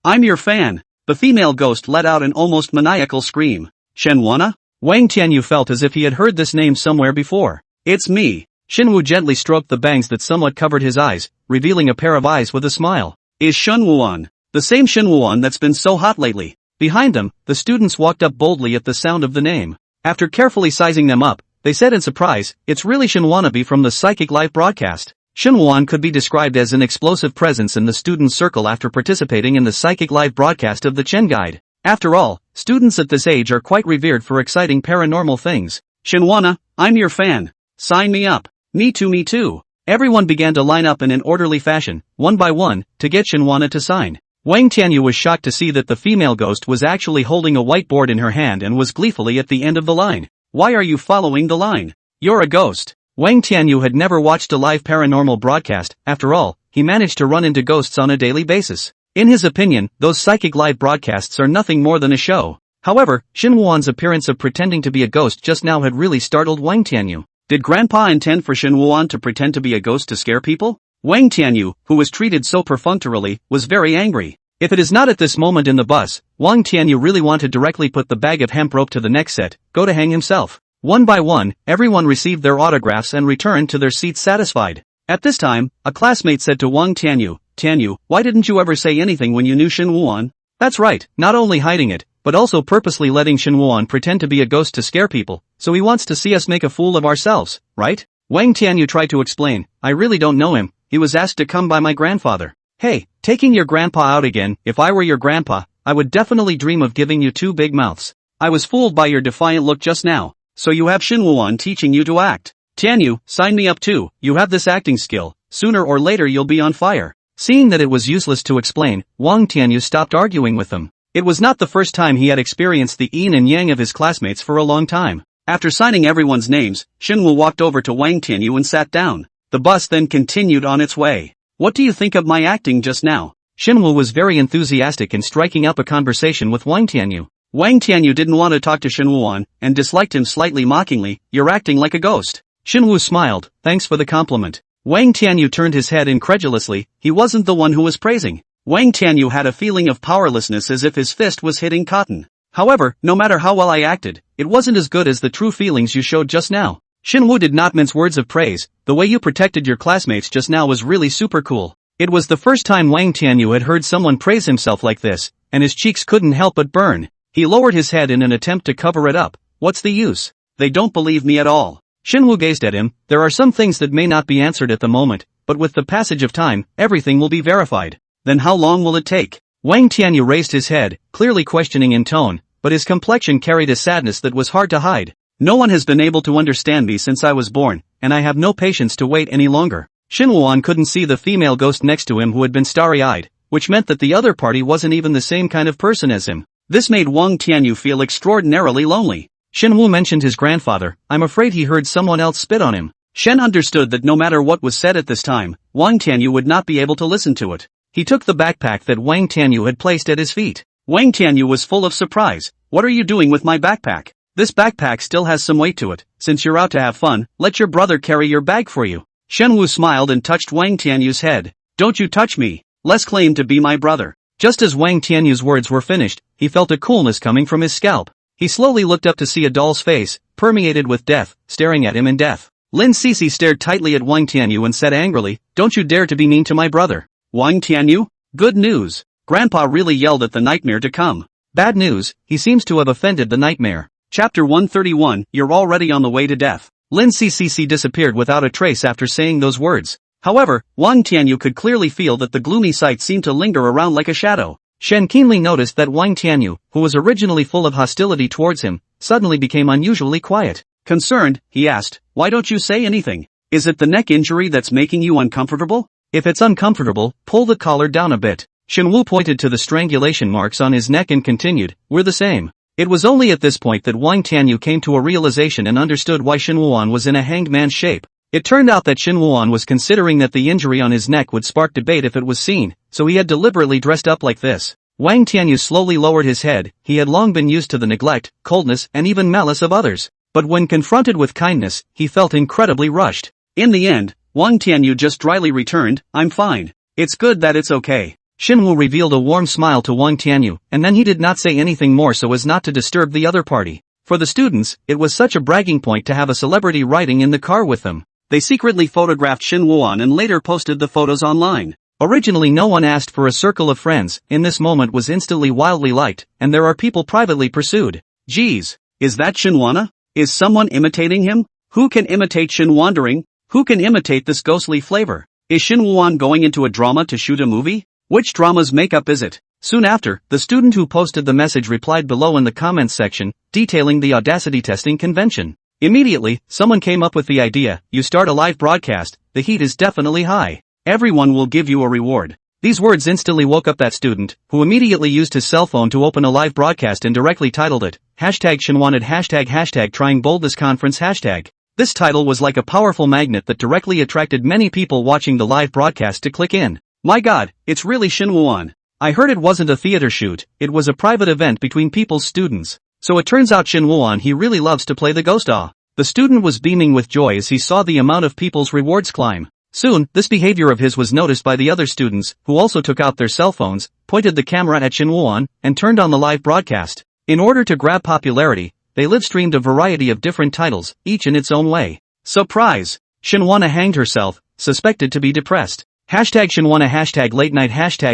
I'm your fan. The female ghost let out an almost maniacal scream. Shenwana? Wang Tianyu felt as if he had heard this name somewhere before. It's me. Shenwu gently stroked the bangs that somewhat covered his eyes, revealing a pair of eyes with a smile. Is Shenwuan the same Shenwuan that's been so hot lately? Behind them, the students walked up boldly at the sound of the name. After carefully sizing them up, they said in surprise, it's really Shenwanabe from the Psychic Live broadcast. Shenwuan could be described as an explosive presence in the student circle after participating in the Psychic Live broadcast of the Chen Guide. After all, students at this age are quite revered for exciting paranormal things. Shenwana, I'm your fan. Sign me up. Me too. Everyone began to line up in an orderly fashion, one by one, to get Shenwana to sign. Wang Tianyu was shocked to see that the female ghost was actually holding a whiteboard in her hand and was gleefully at the end of the line. Why are you following the line? You're a ghost. Wang Tianyu had never watched a live paranormal broadcast. After all, he managed to run into ghosts on a daily basis. In his opinion, those psychic live broadcasts are nothing more than a show. However, Shenwuan's appearance of pretending to be a ghost just now had really startled Wang Tianyu. Did Grandpa intend for Shenwuan to pretend to be a ghost to scare people? Wang Tianyu, who was treated so perfunctorily, was very angry. If it is not at this moment in the bus, Wang Tianyu really wanted to directly put the bag of hemp rope to the neck set, go to hang himself. One by one, everyone received their autographs and returned to their seats satisfied. At this time, a classmate said to Wang Tianyu, Tianyu, why didn't you ever say anything when you knew Shenwuan? That's right, not only hiding it, but also purposely letting Shenwuan pretend to be a ghost to scare people, so he wants to see us make a fool of ourselves, right? Wang Tianyu tried to explain, I really don't know him, he was asked to come by my grandfather. Hey, taking your grandpa out again. If I were your grandpa, I would definitely dream of giving you two big mouths. I was fooled by your defiant look just now. So you have Shenwuan teaching you to act. Tianyu, sign me up too, you have this acting skill, sooner or later you'll be on fire. Seeing that it was useless to explain, Wang Tianyu stopped arguing with them. It was not the first time he had experienced the yin and yang of his classmates for a long time. After signing everyone's names, Xinwu walked over to Wang Tianyu and sat down. The bus then continued on its way. What do you think of my acting just now? Xinwu was very enthusiastic in striking up a conversation with Wang Tianyu. Wang Tianyu didn't want to talk to Xinwu and disliked him slightly mockingly. You're acting like a ghost. Xinwu smiled, thanks for the compliment. Wang Tianyu turned his head incredulously. He wasn't the one who was praising. Wang Tianyu had a feeling of powerlessness as if his fist was hitting cotton. However, no matter how well I acted, it wasn't as good as the true feelings you showed just now. Xinwu did not mince words of praise. The way you protected your classmates just now was really super cool. It was the first time Wang Tianyu had heard someone praise himself like this, and his cheeks couldn't help but burn. He lowered his head in an attempt to cover it up. What's the use? They don't believe me at all. Xinwu gazed at him. There are some things that may not be answered at the moment, but with the passage of time, everything will be verified. Then how long will it take? Wang Tianyu raised his head, clearly questioning in tone, but his complexion carried a sadness that was hard to hide. No one has been able to understand me since I was born, and I have no patience to wait any longer. Xinwu couldn't see the female ghost next to him who had been starry-eyed, which meant that the other party wasn't even the same kind of person as him. This made Wang Tianyu feel extraordinarily lonely. Xinwu mentioned his grandfather. I'm afraid he heard someone else spit on him. Shen understood that no matter what was said at this time, Wang Tianyu would not be able to listen to it. He took the backpack that Wang Tianyu had placed at his feet. Wang Tianyu was full of surprise. What are you doing with my backpack? This backpack still has some weight to it. Since you're out to have fun, let your brother carry your bag for you. Shenwu smiled and touched Wang Tianyu's head. Don't you touch me. Les claimed to be my brother. Just as Wang Tianyu's words were finished, he felt a coolness coming from his scalp. He slowly looked up to see a doll's face, permeated with death, staring at him in death. Lin Cixi stared tightly at Wang Tianyu and said angrily, don't you dare to be mean to my brother. Wang Tianyu? Good news. Grandpa really yelled at the nightmare to come. Bad news, he seems to have offended the nightmare. Chapter 131, You're already on the way to death. Lin Cixi disappeared without a trace after saying those words. However, Wang Tianyu could clearly feel that the gloomy sight seemed to linger around like a shadow. Shen keenly noticed that Wang Tianyu, who was originally full of hostility towards him, suddenly became unusually quiet. Concerned, he asked, why don't you say anything? Is it the neck injury that's making you uncomfortable? If it's uncomfortable, pull the collar down a bit. Shenwu pointed to the strangulation marks on his neck and continued, we're the same. It was only at this point that Wang Tianyu came to a realization and understood why Xinwu was in a hanged man's shape. It turned out that Xinwu was considering that the injury on his neck would spark debate if it was seen, so he had deliberately dressed up like this. Wang Tianyu slowly lowered his head. He had long been used to the neglect, coldness, and even malice of others. But when confronted with kindness, he felt incredibly rushed. In the end, Wang Tianyu just dryly returned, I'm fine. It's good that it's okay. Xinwu revealed a warm smile to Wang Tianyu, and then he did not say anything more so as not to disturb the other party. For the students, it was such a bragging point to have a celebrity riding in the car with them. They secretly photographed Xinwu and later posted the photos online. Originally no one asked for a circle of friends, in this moment was instantly wildly liked, and there are people privately pursued. Geez, is that Xinwu? Is someone imitating him? Who can imitate Xinwu? Who can imitate this ghostly flavor? Is Xinwu going into a drama to shoot a movie? Which drama's makeup is it? Soon after, the student who posted the message replied below in the comments section, detailing the audacity testing convention. Immediately, someone came up with the idea, you start a live broadcast, the heat is definitely high. Everyone will give you a reward. These words instantly woke up that student, who immediately used his cell phone to open a live broadcast and directly titled it, #Xinwanted ## trying bold this conference #. This title was like a powerful magnet that directly attracted many people watching the live broadcast to click in. My god, it's really Xinwu. I heard it wasn't a theater shoot, it was a private event between people's students. So it turns out Xinwu he really loves to play the ghost. The student was beaming with joy as he saw the amount of people's rewards climb. Soon, this behavior of his was noticed by the other students, who also took out their cell phones, pointed the camera at Xinwu and turned on the live broadcast. In order to grab popularity, they live-streamed a variety of different titles, each in its own way. Surprise! Xinwu hanged herself, suspected to be depressed. #Xinwu #late night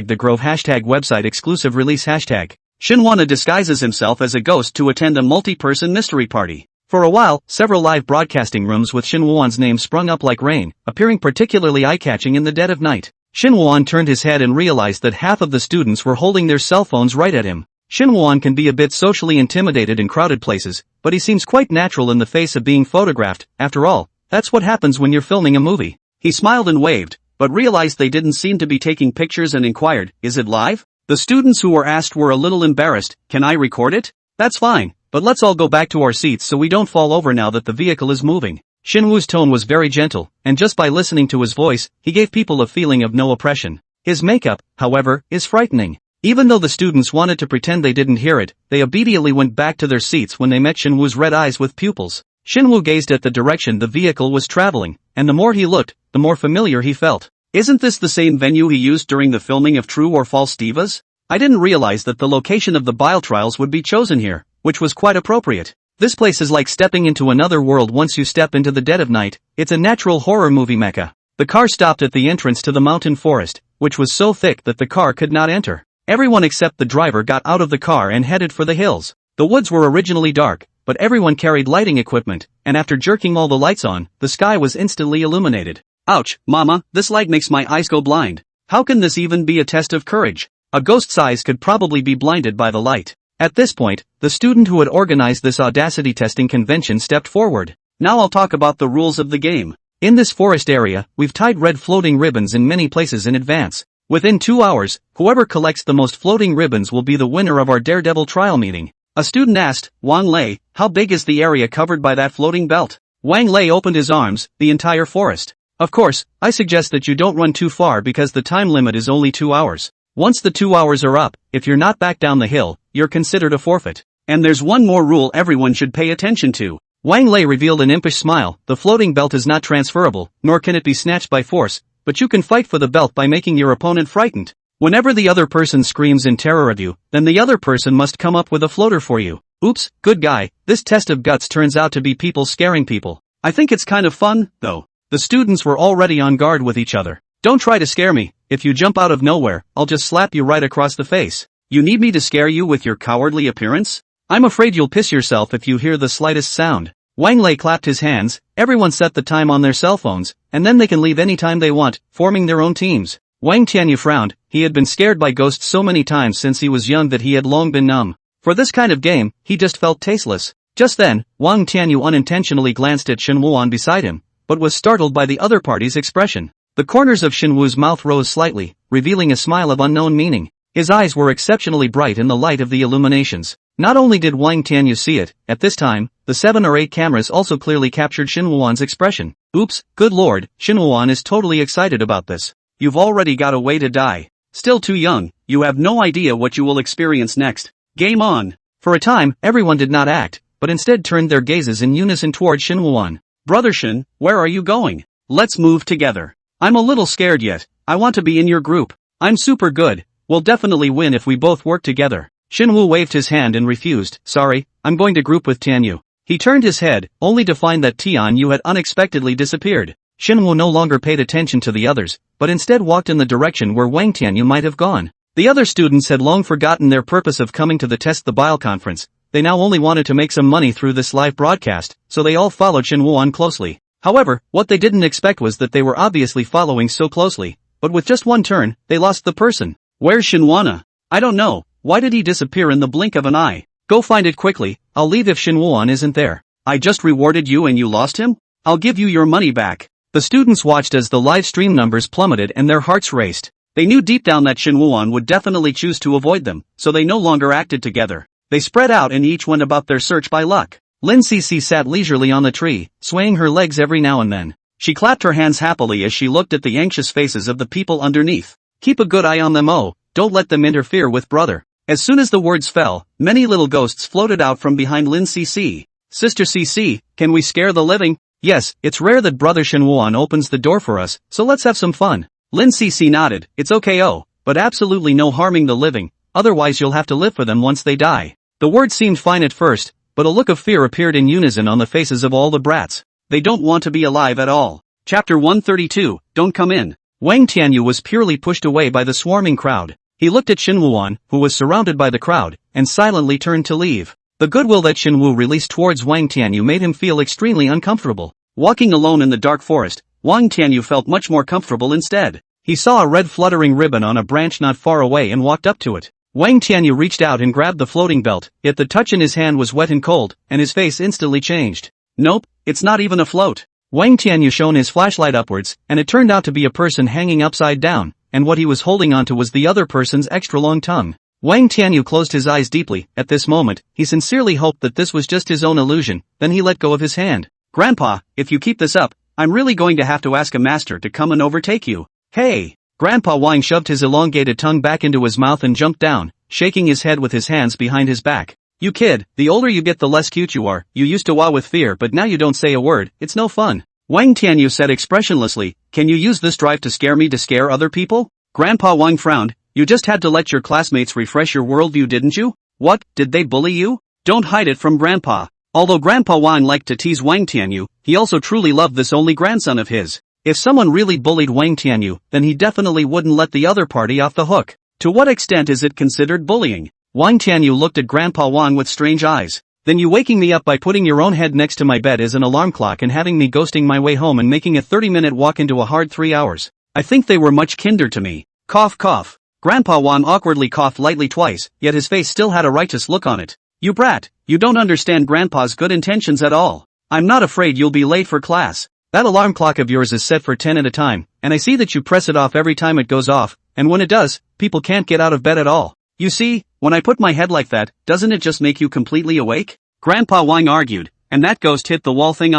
#the Grove #website exclusive release Xinwu disguises himself as a ghost to attend a multi-person mystery party. For a while, several live broadcasting rooms with Xinwu's name sprung up like rain, appearing particularly eye-catching in the dead of night. Xinwu turned his head and realized that half of the students were holding their cell phones right at him. Xinwu can be a bit socially intimidated in crowded places, but he seems quite natural in the face of being photographed. After all, that's what happens when you're filming a movie. He smiled and waved. but realized they didn't seem to be taking pictures and inquired, "Is it live?" The students who were asked were a little embarrassed. "Can I record it?" "That's fine, but let's all go back to our seats so we don't fall over now that the vehicle is moving." Shinwoo's tone was very gentle, and just by listening to his voice, he gave people a feeling of no oppression. His makeup, however, is frightening. Even though the students wanted to pretend they didn't hear it, they obediently went back to their seats when they met Shinwoo's red eyes with pupils. Shinwoo gazed at the direction the vehicle was traveling, and the more he looked, the more familiar he felt. "Isn't this the same venue he used during the filming of True or False Divas? I didn't realize that the location of the bile trials would be chosen here, which was quite appropriate. This place is like stepping into another world once you step into the dead of night. It's a natural horror movie mecca." The car stopped at the entrance to the mountain forest, which was so thick that the car could not enter. Everyone except the driver got out of the car and headed for the hills. The woods were originally dark, but everyone carried lighting equipment, and after jerking all the lights on, the sky was instantly illuminated. "Ouch, mama, this light makes my eyes go blind. How can this even be a test of courage? A ghost's eyes could probably be blinded by the light." At this point, the student who had organized this audacity testing convention stepped forward. "Now I'll talk about the rules of the game. In this forest area, we've tied red floating ribbons in many places in advance. Within 2 hours, whoever collects the most floating ribbons will be the winner of our Daredevil trial meeting." A student asked, "Wang Lei, how big is the area covered by that floating belt?" Wang Lei opened his arms, "The entire forest." "Of course, I suggest that you don't run too far because the time limit is only 2 hours. Once the 2 hours are up, if you're not back down the hill, you're considered a forfeit. And there's one more rule everyone should pay attention to." Wang Lei revealed an impish smile. "The floating belt is not transferable, nor can it be snatched by force, but you can fight for the belt by making your opponent frightened. Whenever the other person screams in terror at you, then the other person must come up with a floater for you." Oops, good guy, this test of guts turns out to be people scaring people. I think it's kind of fun, though. The students were already on guard with each other. "Don't try to scare me. If you jump out of nowhere, I'll just slap you right across the face. You need me to scare you with your cowardly appearance? I'm afraid you'll piss yourself if you hear the slightest sound." Wang Lei clapped his hands. Everyone set the time on their cell phones, and then they can leave any time they want, forming their own teams. Wang Tianyu frowned. He had been scared by ghosts so many times since he was young that he had long been numb. For this kind of game, he just felt tasteless. Just then, Wang Tianyu unintentionally glanced at Shinwoo beside him, but was startled by the other party's expression. The corners of Shinwoo's mouth rose slightly, revealing a smile of unknown meaning. His eyes were exceptionally bright in the light of the illuminations. Not only did Wang Tianyu see it, at this time, the 7 or 8 cameras also clearly captured Shinwoo's expression. "Oops, good lord, Shinwoo is totally excited about this. You've already got a way to die. Still too young, you have no idea what you will experience next. Game on." For a time, everyone did not act, but instead turned their gazes in unison toward Shinwoo. "Brother Shin, where are you going? Let's move together. I'm a little scared yet. I want to be in your group. I'm super good. We'll definitely win if we both work together." Shinwoo waved his hand and refused. "Sorry, I'm going to group with Tianyu." He turned his head, only to find that Tianyu had unexpectedly disappeared. Shinwoo no longer paid attention to the others, but instead walked in the direction where Wang Tianyu might have gone. The other students had long forgotten their purpose of coming to the Test the Bile conference. They now only wanted to make some money through this live broadcast, so they all followed Shinwoo closely. However, what they didn't expect was that they were obviously following so closely, but with just one turn, they lost the person. "Where's Shinwoo? I don't know. Why did he disappear in the blink of an eye? Go find it quickly. I'll leave if Shinwoo isn't there." "I just rewarded you and you lost him? I'll give you your money back." The students watched as the live stream numbers plummeted and their hearts raced. They knew deep down that Shinwoo would definitely choose to avoid them, so they no longer acted together. They spread out and each went about their search by luck. Lin Cece sat leisurely on the tree, swaying her legs every now and then. She clapped her hands happily as she looked at the anxious faces of the people underneath. "Keep a good eye on them, don't let them interfere with brother." As soon as the words fell, many little ghosts floated out from behind Lin Cece. "Sister Cece, can we scare the living?" "Yes, it's rare that brother Shinwoo opens the door for us, so let's have some fun." Lin Cece nodded. "It's okay, but absolutely no harming the living, otherwise you'll have to live for them once they die." The word seemed fine at first, but a look of fear appeared in unison on the faces of all the brats. They don't want to be alive at all. Chapter 132, Don't Come In. Wang Tianyu was purely pushed away by the swarming crowd. He looked at Shinwoo, who was surrounded by the crowd, and silently turned to leave. The goodwill that Shinwoo released towards Wang Tianyu made him feel extremely uncomfortable. Walking alone in the dark forest, Wang Tianyu felt much more comfortable instead. He saw a red fluttering ribbon on a branch not far away and walked up to it. Wang Tianyu reached out and grabbed the floating belt, yet the touch in his hand was wet and cold, and his face instantly changed. "Nope, it's not even afloat. Wang Tianyu shone his flashlight upwards, and it turned out to be a person hanging upside down, and what he was holding onto was the other person's extra long tongue. Wang Tianyu closed his eyes deeply. At this moment, he sincerely hoped that this was just his own illusion, then he let go of his hand. Grandpa, if you keep this up, I'm really going to have to ask a master to come and overtake you. Hey! Grandpa Wang shoved his elongated tongue back into his mouth and jumped down, shaking his head with his hands behind his back. You kid, the older you get the less cute you are. You used to wow with fear but now you don't say a word, it's no fun. Wang Tianyu said expressionlessly, can you use this drive to scare me to scare other people? Grandpa Wang frowned, you just had to let your classmates refresh your worldview didn't you? What, did they bully you? Don't hide it from Grandpa. Although Grandpa Wang liked to tease Wang Tianyu, he also truly loved this only grandson of his. If someone really bullied Wang Tianyu, then he definitely wouldn't let the other party off the hook. To what extent is it considered bullying? Wang Tianyu looked at Grandpa Wang with strange eyes. Then you waking me up by putting your own head next to my bed as an alarm clock and having me ghosting my way home and making a 30-minute walk into a hard 3 hours. I think they were much kinder to me. Cough cough. Grandpa Wang awkwardly coughed lightly twice, yet his face still had a righteous look on it. You brat, you don't understand Grandpa's good intentions at all. I'm not afraid you'll be late for class. That alarm clock of yours is set for 10 at a time, and I see that you press it off every time it goes off, and when it does, people can't get out of bed at all. You see, when I put my head like that, doesn't it just make you completely awake? Grandpa Wang argued, and that ghost hit the wall thing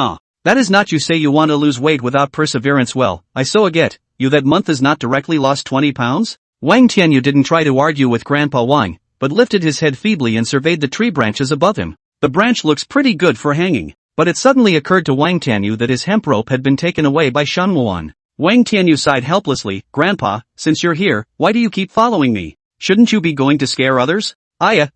That is not you say you want to lose weight without perseverance well, I so get, you that month is not directly lost 20 pounds? Wang Tianyu didn't try to argue with Grandpa Wang, but lifted his head feebly and surveyed the tree branches above him. The branch looks pretty good for hanging. But it suddenly occurred to Wang Tianyu that his hemp rope had been taken away by Shenhuan. Wang Tianyu sighed helplessly, Grandpa, since you're here, why do you keep following me? Shouldn't you be going to scare others?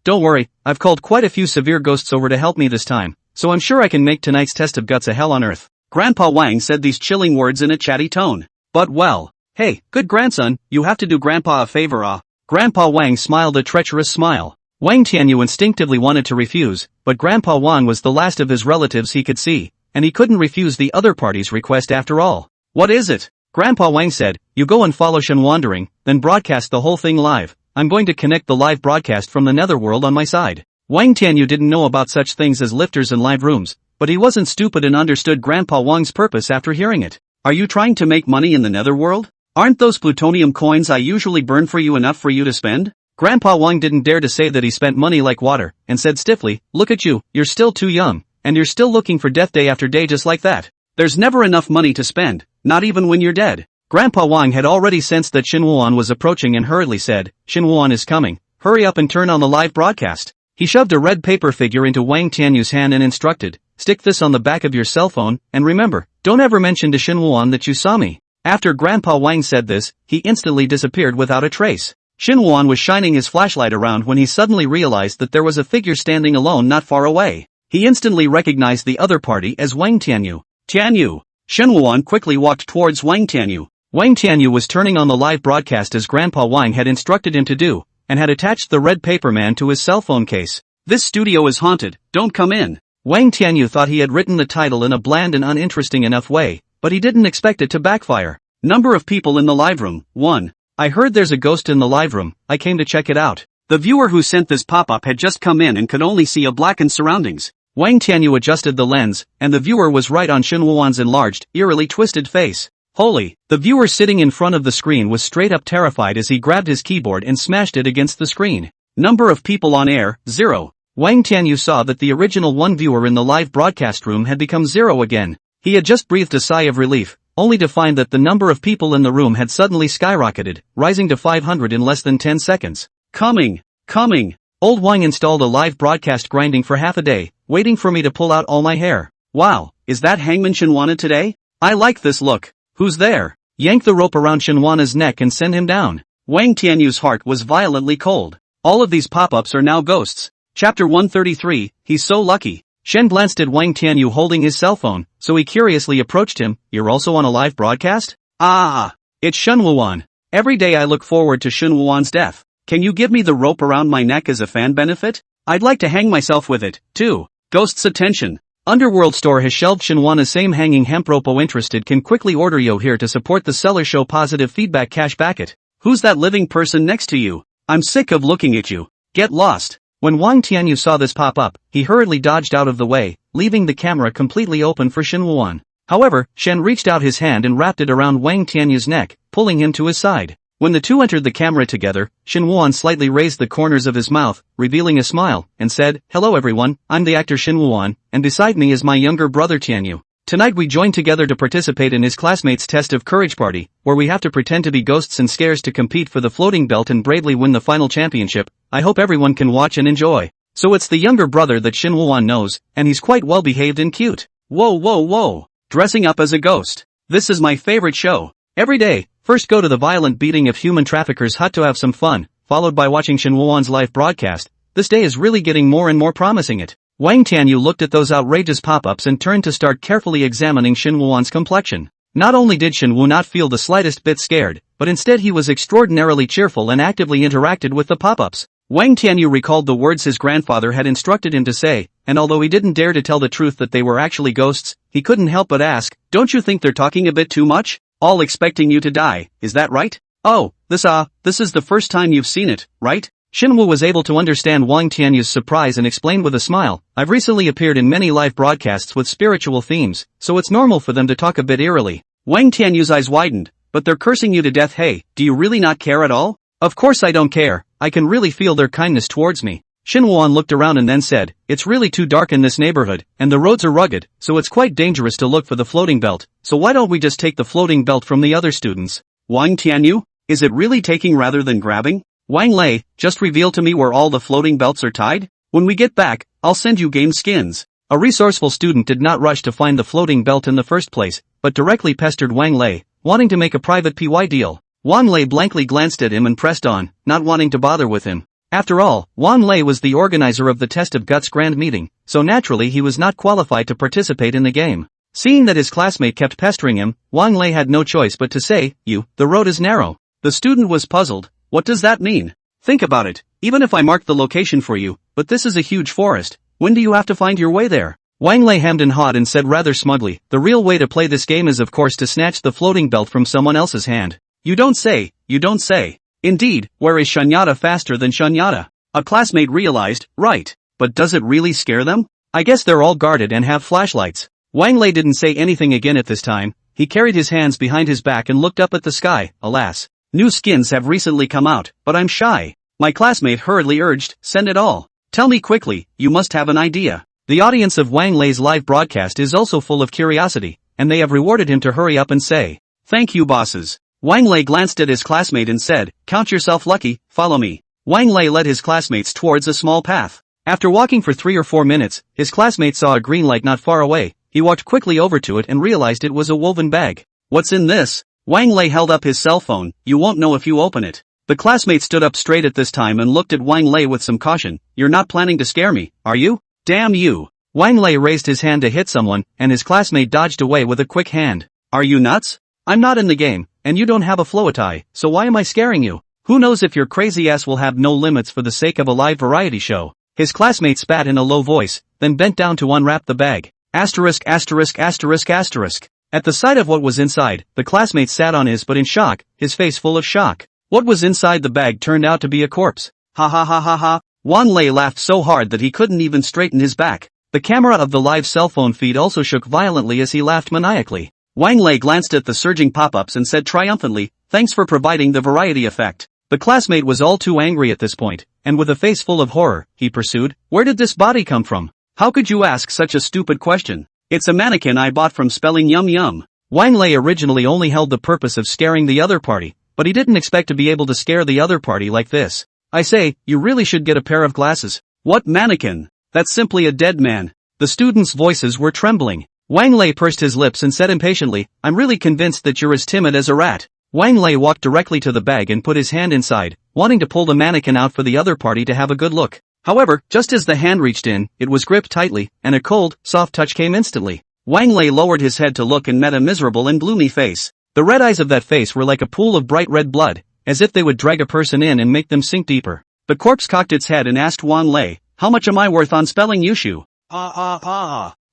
Don't worry, I've called quite a few severe ghosts over to help me this time, so I'm sure I can make tonight's test of guts a hell on earth. Grandpa Wang said these chilling words in a chatty tone. But well, hey, good grandson, you have to do Grandpa a favor Grandpa Wang smiled a treacherous smile. Wang Tianyu instinctively wanted to refuse, but Grandpa Wang was the last of his relatives he could see, and he couldn't refuse the other party's request after all. What is it? Grandpa Wang said, you go and follow Shen Wandering, then broadcast the whole thing live. I'm going to connect the live broadcast from the netherworld on my side. Wang Tianyu didn't know about such things as lifters and live rooms, but he wasn't stupid and understood Grandpa Wang's purpose after hearing it. Are you trying to make money in the netherworld? Aren't those plutonium coins I usually burn for you enough for you to spend? Grandpa Wang didn't dare to say that he spent money like water, and said stiffly, look at you, you're still too young, and you're still looking for death day after day just like that. There's never enough money to spend, not even when you're dead. Grandpa Wang had already sensed that Shenhuan was approaching and hurriedly said, Shenhuan is coming, hurry up and turn on the live broadcast. He shoved a red paper figure into Wang Tianyu's hand and instructed, stick this on the back of your cell phone, and remember, don't ever mention to Shenhuan that you saw me. After Grandpa Wang said this, he instantly disappeared without a trace. Shenhuan was shining his flashlight around when he suddenly realized that there was a figure standing alone not far away. He instantly recognized the other party as Wang Tianyu. Tianyu! Shenhuan quickly walked towards Wang Tianyu. Wang Tianyu was turning on the live broadcast as Grandpa Wang had instructed him to do, and had attached the red paper man to his cell phone case. This studio is haunted, don't come in. Wang Tianyu thought he had written the title in a bland and uninteresting enough way, but he didn't expect it to backfire. Number of people in the live room, 1. I heard there's a ghost in the live room, I came to check it out. The viewer who sent this pop-up had just come in and could only see a blackened surroundings. Wang Tianyu adjusted the lens, and the viewer was right on Shenhuan's enlarged, eerily twisted face. Holy! The viewer sitting in front of the screen was straight up terrified as he grabbed his keyboard and smashed it against the screen. Number of people on air, 0. Wang Tianyu saw that the original 1 viewer in the live broadcast room had become 0 again. He had just breathed a sigh of relief, only to find that the number of people in the room had suddenly skyrocketed, rising to 500 in less than 10 seconds. Coming! Old Wang installed a live broadcast grinding for half a day, waiting for me to pull out all my hair. Wow, is that Hangman Shenwana today? I like this look. Who's there? Yank the rope around Shenwana's neck and send him down. Wang Tianyu's heart was violently cold. All of these pop-ups are now ghosts. Chapter 133, he's so lucky. Shen glanced at Wang Tianyu holding his cell phone, so he curiously approached him, you're also on a live broadcast? It's Shenhuan. Every day I look forward to Shenhuan's death. Can you give me the rope around my neck as a fan benefit? I'd like to hang myself with it, too. Ghost's attention. Underworld Store has shelved Shenhuana's same hanging hemp rope. Interested can quickly order yo here to support the seller. Show positive feedback cash backet. Who's that living person next to you? I'm sick of looking at you. Get lost. When Wang Tianyu saw this pop up, he hurriedly dodged out of the way, leaving the camera completely open for Shenhuan. However, Shen reached out his hand and wrapped it around Wang Tianyu's neck, pulling him to his side. When the two entered the camera together, Shen Wuan slightly raised the corners of his mouth, revealing a smile, and said, "Hello everyone, I'm the actor Shen Wuan, and beside me is my younger brother Tianyu. Tonight we join together to participate in his classmates' test of courage party, where we have to pretend to be ghosts and scares to compete for the floating belt and bravely win the final championship. I hope everyone can watch and enjoy." So it's the younger brother that Shen Wuan knows, and he's quite well behaved and cute. Whoa. Dressing up as a ghost. This is my favorite show. Every day, first go to the violent beating of human traffickers' hut to have some fun, followed by watching Shen Wuan's live broadcast. This day is really getting more and more promising. Wang Tianyu looked at those outrageous pop-ups and turned to start carefully examining Shen Wuan's complexion. Not only did Shen Wu not feel the slightest bit scared, but instead he was extraordinarily cheerful and actively interacted with the pop-ups. Wang Tianyu recalled the words his grandfather had instructed him to say, and although he didn't dare to tell the truth that they were actually ghosts, he couldn't help but ask, "Don't you think they're talking a bit too much? All expecting you to die, is that right? Oh, this is the first time you've seen it, right?" Shen Wu was able to understand Wang Tianyu's surprise and explained with a smile, "I've recently appeared in many live broadcasts with spiritual themes, so it's normal for them to talk a bit eerily." Wang Tianyu's eyes widened, "But they're cursing you to death. Hey, do you really not care at all?" "Of course I don't care, I can really feel their kindness towards me." Shen Wuan looked around and then said, "It's really too dark in this neighborhood, and the roads are rugged, so it's quite dangerous to look for the floating belt, so why don't we just take the floating belt from the other students?" "Wang Tianyu? Is it really taking rather than grabbing? Wang Lei, just reveal to me where all the floating belts are tied? When we get back, I'll send you game skins." A resourceful student did not rush to find the floating belt in the first place, but directly pestered Wang Lei, wanting to make a private PY deal. Wang Lei blankly glanced at him and pressed on, not wanting to bother with him. After all, Wang Lei was the organizer of the Test of Guts grand meeting, so naturally he was not qualified to participate in the game. Seeing that his classmate kept pestering him, Wang Lei had no choice but to say, "The road is narrow." The student was puzzled. "What does that mean?" "Think about it, even if I marked the location for you, but this is a huge forest, when do you have to find your way there?" Wang Lei hemmed and hawed and said rather smugly, "The real way to play this game is of course to snatch the floating belt from someone else's hand." You don't say. Indeed, where is Shunyata faster than Shunyata? A classmate realized, right, but does it really scare them? I guess they're all guarded and have flashlights. Wang Lei didn't say anything again at this time. He carried his hands behind his back and looked up at the sky. "Alas, new skins have recently come out, but I'm shy." My classmate hurriedly urged, "Send it all. Tell me quickly, you must have an idea." The audience of Wang Lei's live broadcast is also full of curiosity, and they have rewarded him to hurry up and say, "Thank you bosses." Wang Lei glanced at his classmate and said, "Count yourself lucky, follow me." Wang Lei led his classmates towards a small path. After walking for 3 or 4 minutes, his classmate saw a green light not far away. He walked quickly over to it and realized it was a woven bag. "What's in this?" Wang Lei held up his cell phone. "You won't know if you open it." The classmate stood up straight at this time and looked at Wang Lei with some caution. "You're not planning to scare me, are you? Damn you." Wang Lei raised his hand to hit someone, and his classmate dodged away with a quick hand. "Are you nuts? I'm not in the game, and you don't have a floatai, so why am I scaring you? Who knows if your crazy ass will have no limits for the sake of a live variety show." His classmate spat in a low voice, then bent down to unwrap the bag. At the sight of what was inside, the classmate sat on his butt in shock, his face full of shock. What was inside the bag turned out to be a corpse. Ha ha ha ha ha. Wang Lei laughed so hard that he couldn't even straighten his back. The camera of the live cell phone feed also shook violently as he laughed maniacally. Wang Lei glanced at the surging pop-ups and said triumphantly, "Thanks for providing the variety effect." The classmate was all too angry at this point, and with a face full of horror, he pursued, "Where did this body come from? How could you ask such a stupid question? It's a mannequin I bought from Spelling Yum Yum." Wang Lei originally only held the purpose of scaring the other party, but he didn't expect to be able to scare the other party like this. "I say, you really should get a pair of glasses." "What mannequin? That's simply a dead man." The students' voices were trembling. Wang Lei pursed his lips and said impatiently, "I'm really convinced that you're as timid as a rat." Wang Lei walked directly to the bag and put his hand inside, wanting to pull the mannequin out for the other party to have a good look. However, just as the hand reached in, it was gripped tightly, and a cold, soft touch came instantly. Wang Lei lowered his head to look and met a miserable and gloomy face. The red eyes of that face were like a pool of bright red blood, as if they would drag a person in and make them sink deeper. The corpse cocked its head and asked Wang Lei, "How much am I worth on Spelling Yushu?"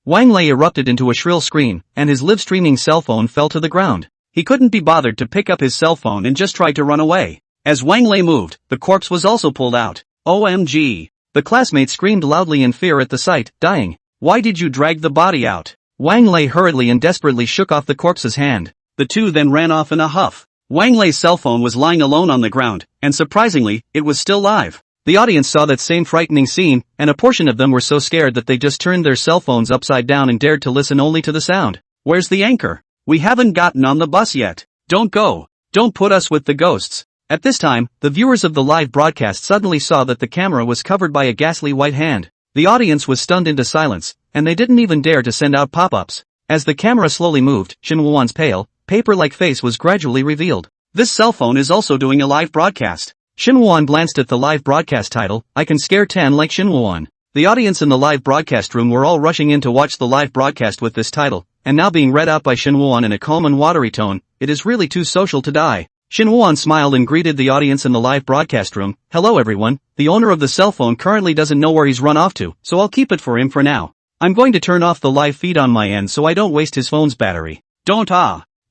Wang Lei erupted into a shrill scream, and his live-streaming cell phone fell to the ground. He couldn't be bothered to pick up his cell phone and just tried to run away. As Wang Lei moved, the corpse was also pulled out. OMG! The classmate screamed loudly in fear at the sight, dying. "Why did you drag the body out? Wang Lei hurriedly and desperately shook off the corpse's hand. The two then ran off in a huff. Wang Lei's cell phone was lying alone on the ground, and surprisingly, it was still live. The audience saw that same frightening scene, and a portion of them were so scared that they just turned their cell phones upside down and dared to listen only to the sound. Where's the anchor? We haven't gotten on the bus yet. Don't go. Don't put us with the ghosts. At this time, the viewers of the live broadcast suddenly saw that the camera was covered by a ghastly white hand. The audience was stunned into silence, and they didn't even dare to send out pop-ups. As the camera slowly moved, Shin Woo-won's pale, paper-like face was gradually revealed. This cell phone is also doing a live broadcast. Shin Woo-won glanced at the live broadcast title, I Can Scare 10 Like Shin Woo-won. The audience in the live broadcast room were all rushing in to watch the live broadcast with this title, and now being read out by Shin Woo-won in a calm and watery tone, it is really too social to die. Shin Woo-won smiled and greeted the audience in the live broadcast room. Hello everyone, the owner of the cell phone currently doesn't know where he's run off to, so I'll keep it for him for now. I'm going to turn off the live feed on my end so I don't waste his phone's battery. Don't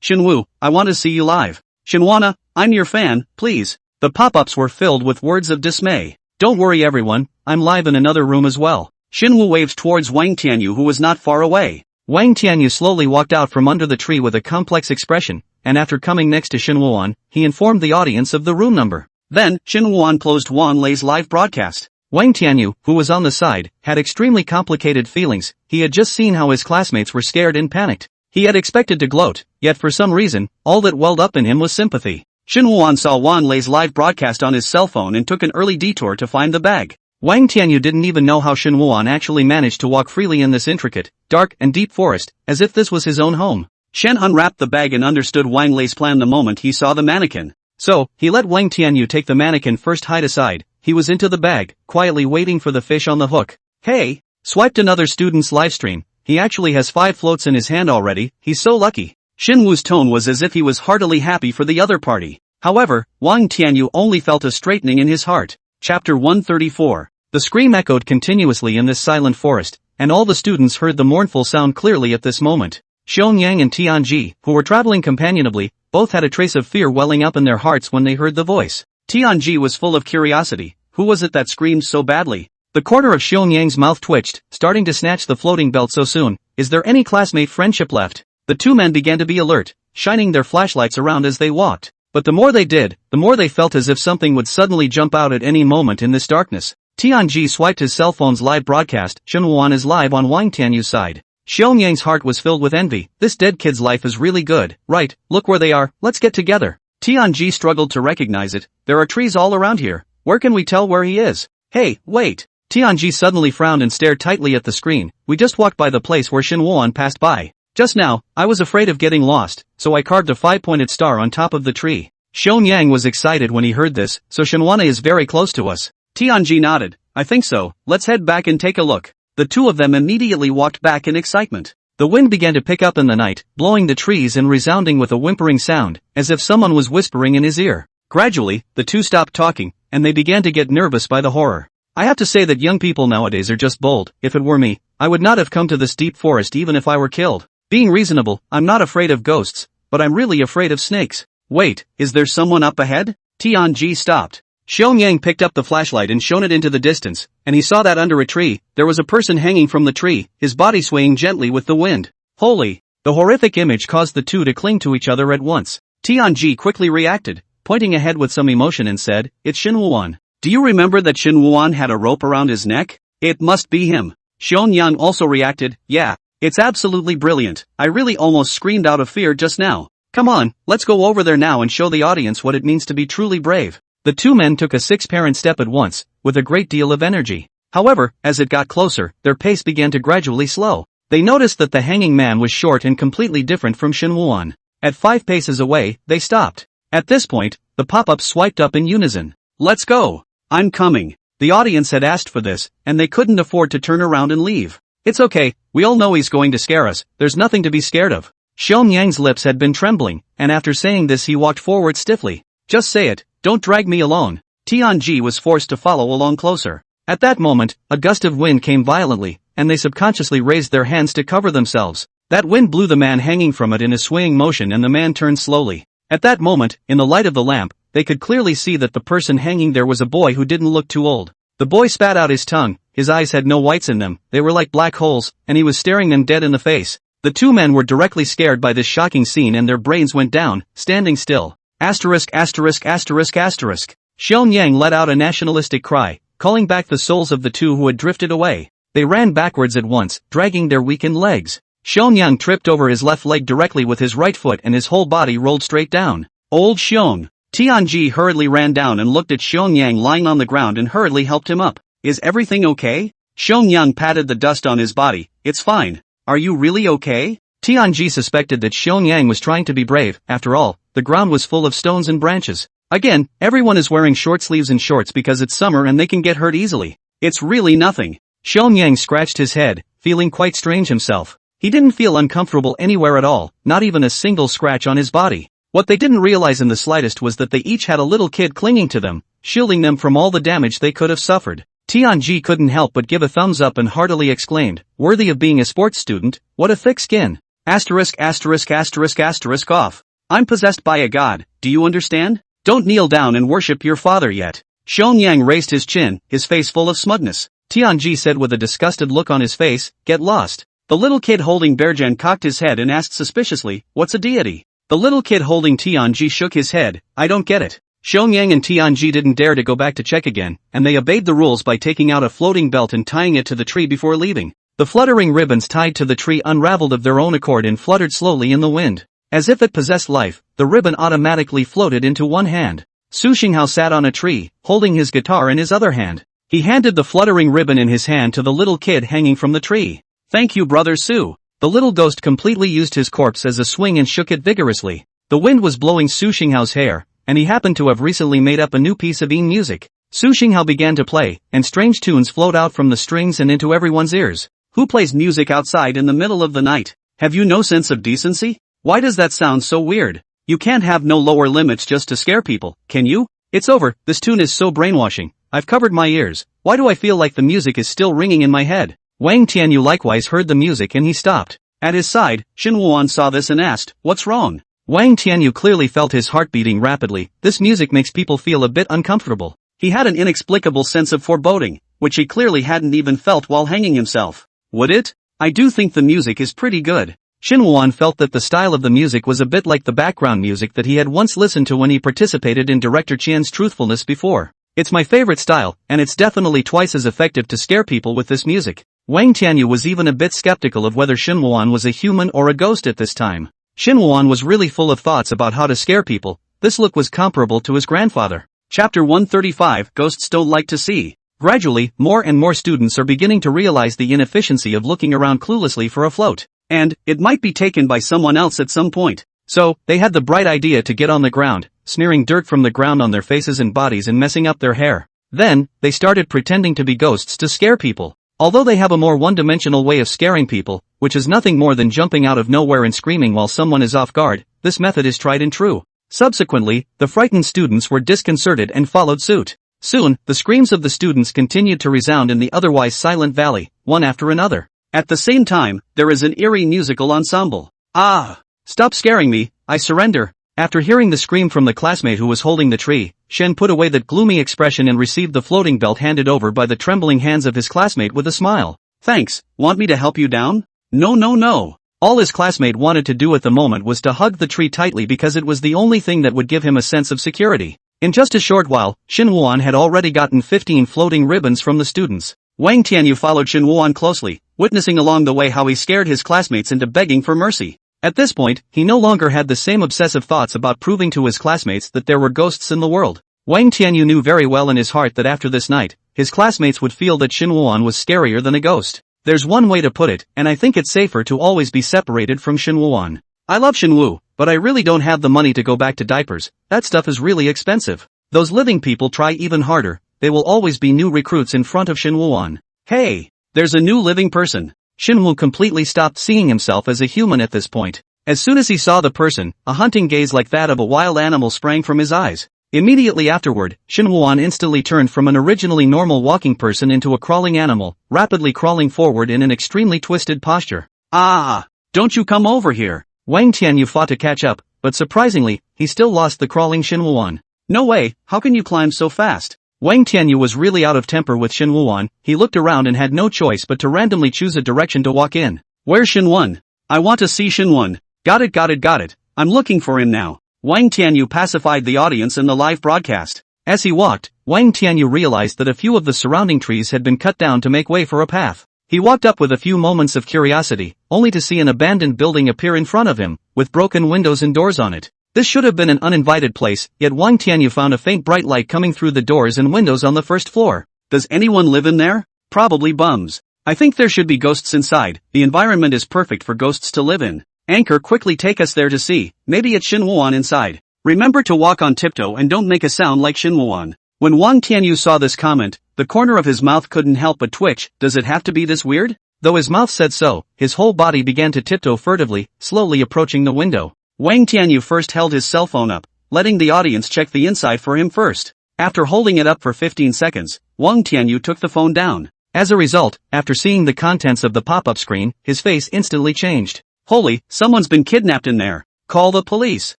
Shin Woo, I want to see you live. Shinwana, I'm your fan, please. The pop-ups were filled with words of dismay. Don't worry everyone, I'm live in another room as well. Shin Woo waved towards Wang Tianyu who was not far away. Wang Tianyu slowly walked out from under the tree with a complex expression, and after coming next to Shin Woo-won, he informed the audience of the room number. Then, Shin Woo-won closed Wang Lei's live broadcast. Wang Tianyu, who was on the side, had extremely complicated feelings. He had just seen how his classmates were scared and panicked. He had expected to gloat, yet for some reason, all that welled up in him was sympathy. Shin Woo-won saw Wang Lei's live broadcast on his cell phone and took an early detour to find the bag. Wang Tianyu didn't even know how Shin Woo-won actually managed to walk freely in this intricate, dark and deep forest, as if this was his own home. Shen unwrapped the bag and understood Wang Lei's plan the moment he saw the mannequin. So, he let Wang Tianyu take the mannequin first hide aside. He was into the bag, quietly waiting for the fish on the hook. Hey! Swiped another student's livestream. He actually has 5 floats in his hand already, he's so lucky. Shin Woo's tone was as if he was heartily happy for the other party. However, Wang Tianyu only felt a straightening in his heart. Chapter 134. The scream echoed continuously in this silent forest, and all the students heard the mournful sound clearly at this moment. Xiaoyang and Tianji, who were traveling companionably, both had a trace of fear welling up in their hearts when they heard the voice. Tianji was full of curiosity. Who was it that screamed so badly? The corner of Xiaoyang's mouth twitched, starting to snatch the floating belt so soon. Is there any classmate friendship left? The two men began to be alert, shining their flashlights around as they walked. But the more they did, the more they felt as if something would suddenly jump out at any moment in this darkness. Tianji swiped his cell phone's live broadcast. Shin Woo-won is live on Wang Tianyu's side. Xiaoyang's heart was filled with envy. This dead kid's life is really good, right? Look where they are, let's get together. Tianji struggled to recognize it. There are trees all around here. Where can we tell where he is? Hey, wait. Tianji suddenly frowned and stared tightly at the screen. We just walked by the place where Shin Woo-won passed by. Just now, I was afraid of getting lost, so I carved a 5-pointed star on top of the tree. Xiaoyang was excited when he heard this, so Shinwana is very close to us. Tianji nodded. I think so, let's head back and take a look. The two of them immediately walked back in excitement. The wind began to pick up in the night, blowing the trees and resounding with a whimpering sound, as if someone was whispering in his ear. Gradually, the two stopped talking, and they began to get nervous by the horror. I have to say that young people nowadays are just bold. If it were me, I would not have come to this deep forest even if I were killed. Being reasonable, I'm not afraid of ghosts, but I'm really afraid of snakes. Wait, is there someone up ahead? Tianji stopped. Xiaoyang picked up the flashlight and shone it into the distance, and he saw that under a tree, there was a person hanging from the tree, his body swaying gently with the wind. Holy! The horrific image caused the two to cling to each other at once. Tianji quickly reacted, pointing ahead with some emotion and said, It's Shin Woo-won. Do you remember that Shin Woo-won had a rope around his neck? It must be him. Xiaoyang also reacted, yeah. It's absolutely brilliant. I really almost screamed out of fear just now. Come on, let's go over there now and show the audience what it means to be truly brave. The two men took a 6-parent step at once, with a great deal of energy. However, as it got closer, their pace began to gradually slow. They noticed that the hanging man was short and completely different from Shin Woo-won. At 5 paces away, they stopped. At this point, the pop-ups swiped up in unison. Let's go. I'm coming. The audience had asked for this, and they couldn't afford to turn around and leave. It's okay, we all know he's going to scare us, there's nothing to be scared of. Xiaoyang's lips had been trembling, and after saying this he walked forward stiffly. Just say it, don't drag me alone. Tianji was forced to follow along closer. At that moment, a gust of wind came violently, and they subconsciously raised their hands to cover themselves. That wind blew the man hanging from it in a swaying motion and the man turned slowly. At that moment, in the light of the lamp, they could clearly see that the person hanging there was a boy who didn't look too old. The boy spat out his tongue, his eyes had no whites in them, they were like black holes, and he was staring them dead in the face. The two men were directly scared by this shocking scene and their brains went down, standing still. Asterisk asterisk asterisk asterisk. Xiong Yang let out a nationalistic cry, calling back the souls of the two who had drifted away. They ran backwards at once, dragging their weakened legs. Xiong Yang tripped over his left leg directly with his right foot and his whole body rolled straight down. Old Xiong. Tianji hurriedly ran down and looked at Xiong Yang lying on the ground and hurriedly helped him up. Is everything okay? Xiong Yang patted the dust on his body. It's fine. Are you really okay? Tianji suspected that Xiong Yang was trying to be brave. After all, the ground was full of stones and branches. Again, everyone is wearing short sleeves and shorts because it's summer and they can get hurt easily. It's really nothing. Xiong Yang scratched his head, feeling quite strange himself. He didn't feel uncomfortable anywhere at all, not even a single scratch on his body. What they didn't realize in the slightest was that they each had a little kid clinging to them, shielding them from all the damage they could have suffered. Tianji couldn't help but give a thumbs up and heartily exclaimed, worthy of being a sports student, what a thick skin. Asterisk asterisk asterisk asterisk off. I'm possessed by a god, do you understand? Don't kneel down and worship your father yet. Xiong Yang raised his chin, his face full of smugness. Tianji said with a disgusted look on his face, get lost. The little kid holding Bearjan cocked his head and asked suspiciously, what's a deity? The little kid holding Tianji shook his head, I don't get it. Xiong Yang and Tianji didn't dare to go back to check again, and they obeyed the rules by taking out a floating belt and tying it to the tree before leaving. The fluttering ribbons tied to the tree unraveled of their own accord and fluttered slowly in the wind. As if it possessed life, the ribbon automatically floated into one hand. Su Xinghao sat on a tree, holding his guitar in his other hand. He handed the fluttering ribbon in his hand to the little kid hanging from the tree. Thank you, brother Su. The little ghost completely used his corpse as a swing and shook it vigorously. The wind was blowing Su Xinghao's hair, and he happened to have recently made up a new piece of music. Su Xinghao began to play, and strange tunes flowed out from the strings and into everyone's ears. Who plays music outside in the middle of the night? Have you no sense of decency? Why does that sound so weird? You can't have no lower limits just to scare people, can you? It's over, this tune is so brainwashing. I've covered my ears. Why do I feel like the music is still ringing in my head? Wang Tianyu likewise heard the music and he stopped. At his side, Xin Wuan saw this and asked, what's wrong? Wang Tianyu clearly felt his heart beating rapidly. This music makes people feel a bit uncomfortable. He had an inexplicable sense of foreboding, which he clearly hadn't even felt while hanging himself. Would it? I do think the music is pretty good. Xin Wuan felt that the style of the music was a bit like the background music that he had once listened to when he participated in Director Qian's Truthfulness before. It's my favorite style, and it's definitely twice as effective to scare people with this music. Wang Tianyu was even a bit skeptical of whether Xin Wuan was a human or a ghost at this time. Xin Wuan was really full of thoughts about how to scare people. This look was comparable to his grandfather. Chapter 135, Ghosts Don't Like to See. Gradually, more and more students are beginning to realize the inefficiency of looking around cluelessly for a float. And, it might be taken by someone else at some point. So, they had the bright idea to get on the ground, smearing dirt from the ground on their faces and bodies and messing up their hair. Then, they started pretending to be ghosts to scare people. Although they have a more one-dimensional way of scaring people, which is nothing more than jumping out of nowhere and screaming while someone is off guard, this method is tried and true. Subsequently, the frightened students were disconcerted and followed suit. Soon, the screams of the students continued to resound in the otherwise silent valley, one after another. At the same time, there is an eerie musical ensemble. Ah! Stop scaring me, I surrender. After hearing the scream from the classmate who was holding the tree, Shen put away that gloomy expression and received the floating belt handed over by the trembling hands of his classmate with a smile. Thanks, want me to help you down? No no no. All his classmate wanted to do at the moment was to hug the tree tightly because it was the only thing that would give him a sense of security. In just a short while, Xin Wuan had already gotten 15 floating ribbons from the students. Wang Tianyu followed Xin Wuan closely, witnessing along the way how he scared his classmates into begging for mercy. At this point, he no longer had the same obsessive thoughts about proving to his classmates that there were ghosts in the world. Wang Tianyu knew very well in his heart that after this night, his classmates would feel that Xin Wuan was scarier than a ghost. There's one way to put it, and I think it's safer to always be separated from Xin Wuan. I love Xin Wu, but I really don't have the money to go back to diapers. That stuff is really expensive. Those living people try even harder. They will always be new recruits in front of Xin Wuan. Hey, there's a new living person. Xin Wu completely stopped seeing himself as a human at this point. As soon as he saw the person, a hunting gaze like that of a wild animal sprang from his eyes. Immediately afterward, Xin Wuan instantly turned from an originally normal walking person into a crawling animal, rapidly crawling forward in an extremely twisted posture. Ah! Don't you come over here! Wang Tianyu fought to catch up, but surprisingly, he still lost the crawling Xin Wuan. No way, how can you climb so fast? Wang Tianyu was really out of temper with Xin Wuan. He looked around and had no choice but to randomly choose a direction to walk in. Where's Xin Wuan? I want to see Shinwon. Got it. I'm looking for him now. Wang Tianyu pacified the audience in the live broadcast. As he walked, Wang Tianyu realized that a few of the surrounding trees had been cut down to make way for a path. He walked up with a few moments of curiosity, only to see an abandoned building appear in front of him, with broken windows and doors on it. This should have been an uninvited place, yet Wang Tianyu found a faint bright light coming through the doors and windows on the first floor. Does anyone live in there? Probably bums. I think there should be ghosts inside. The environment is perfect for ghosts to live in. Anchor, quickly take us there to see. Maybe it's Shinwon inside. Remember to walk on tiptoe and don't make a sound like Shinwon. When Wang Tianyu saw this comment, the corner of his mouth couldn't help but twitch. Does it have to be this weird? Though his mouth said so, his whole body began to tiptoe furtively, slowly approaching the window. Wang Tianyu first held his cell phone up, letting the audience check the inside for him first. After holding it up for 15 seconds, Wang Tianyu took the phone down. As a result, after seeing the contents of the pop-up screen, his face instantly changed. Holy, someone's been kidnapped in there. Call the police.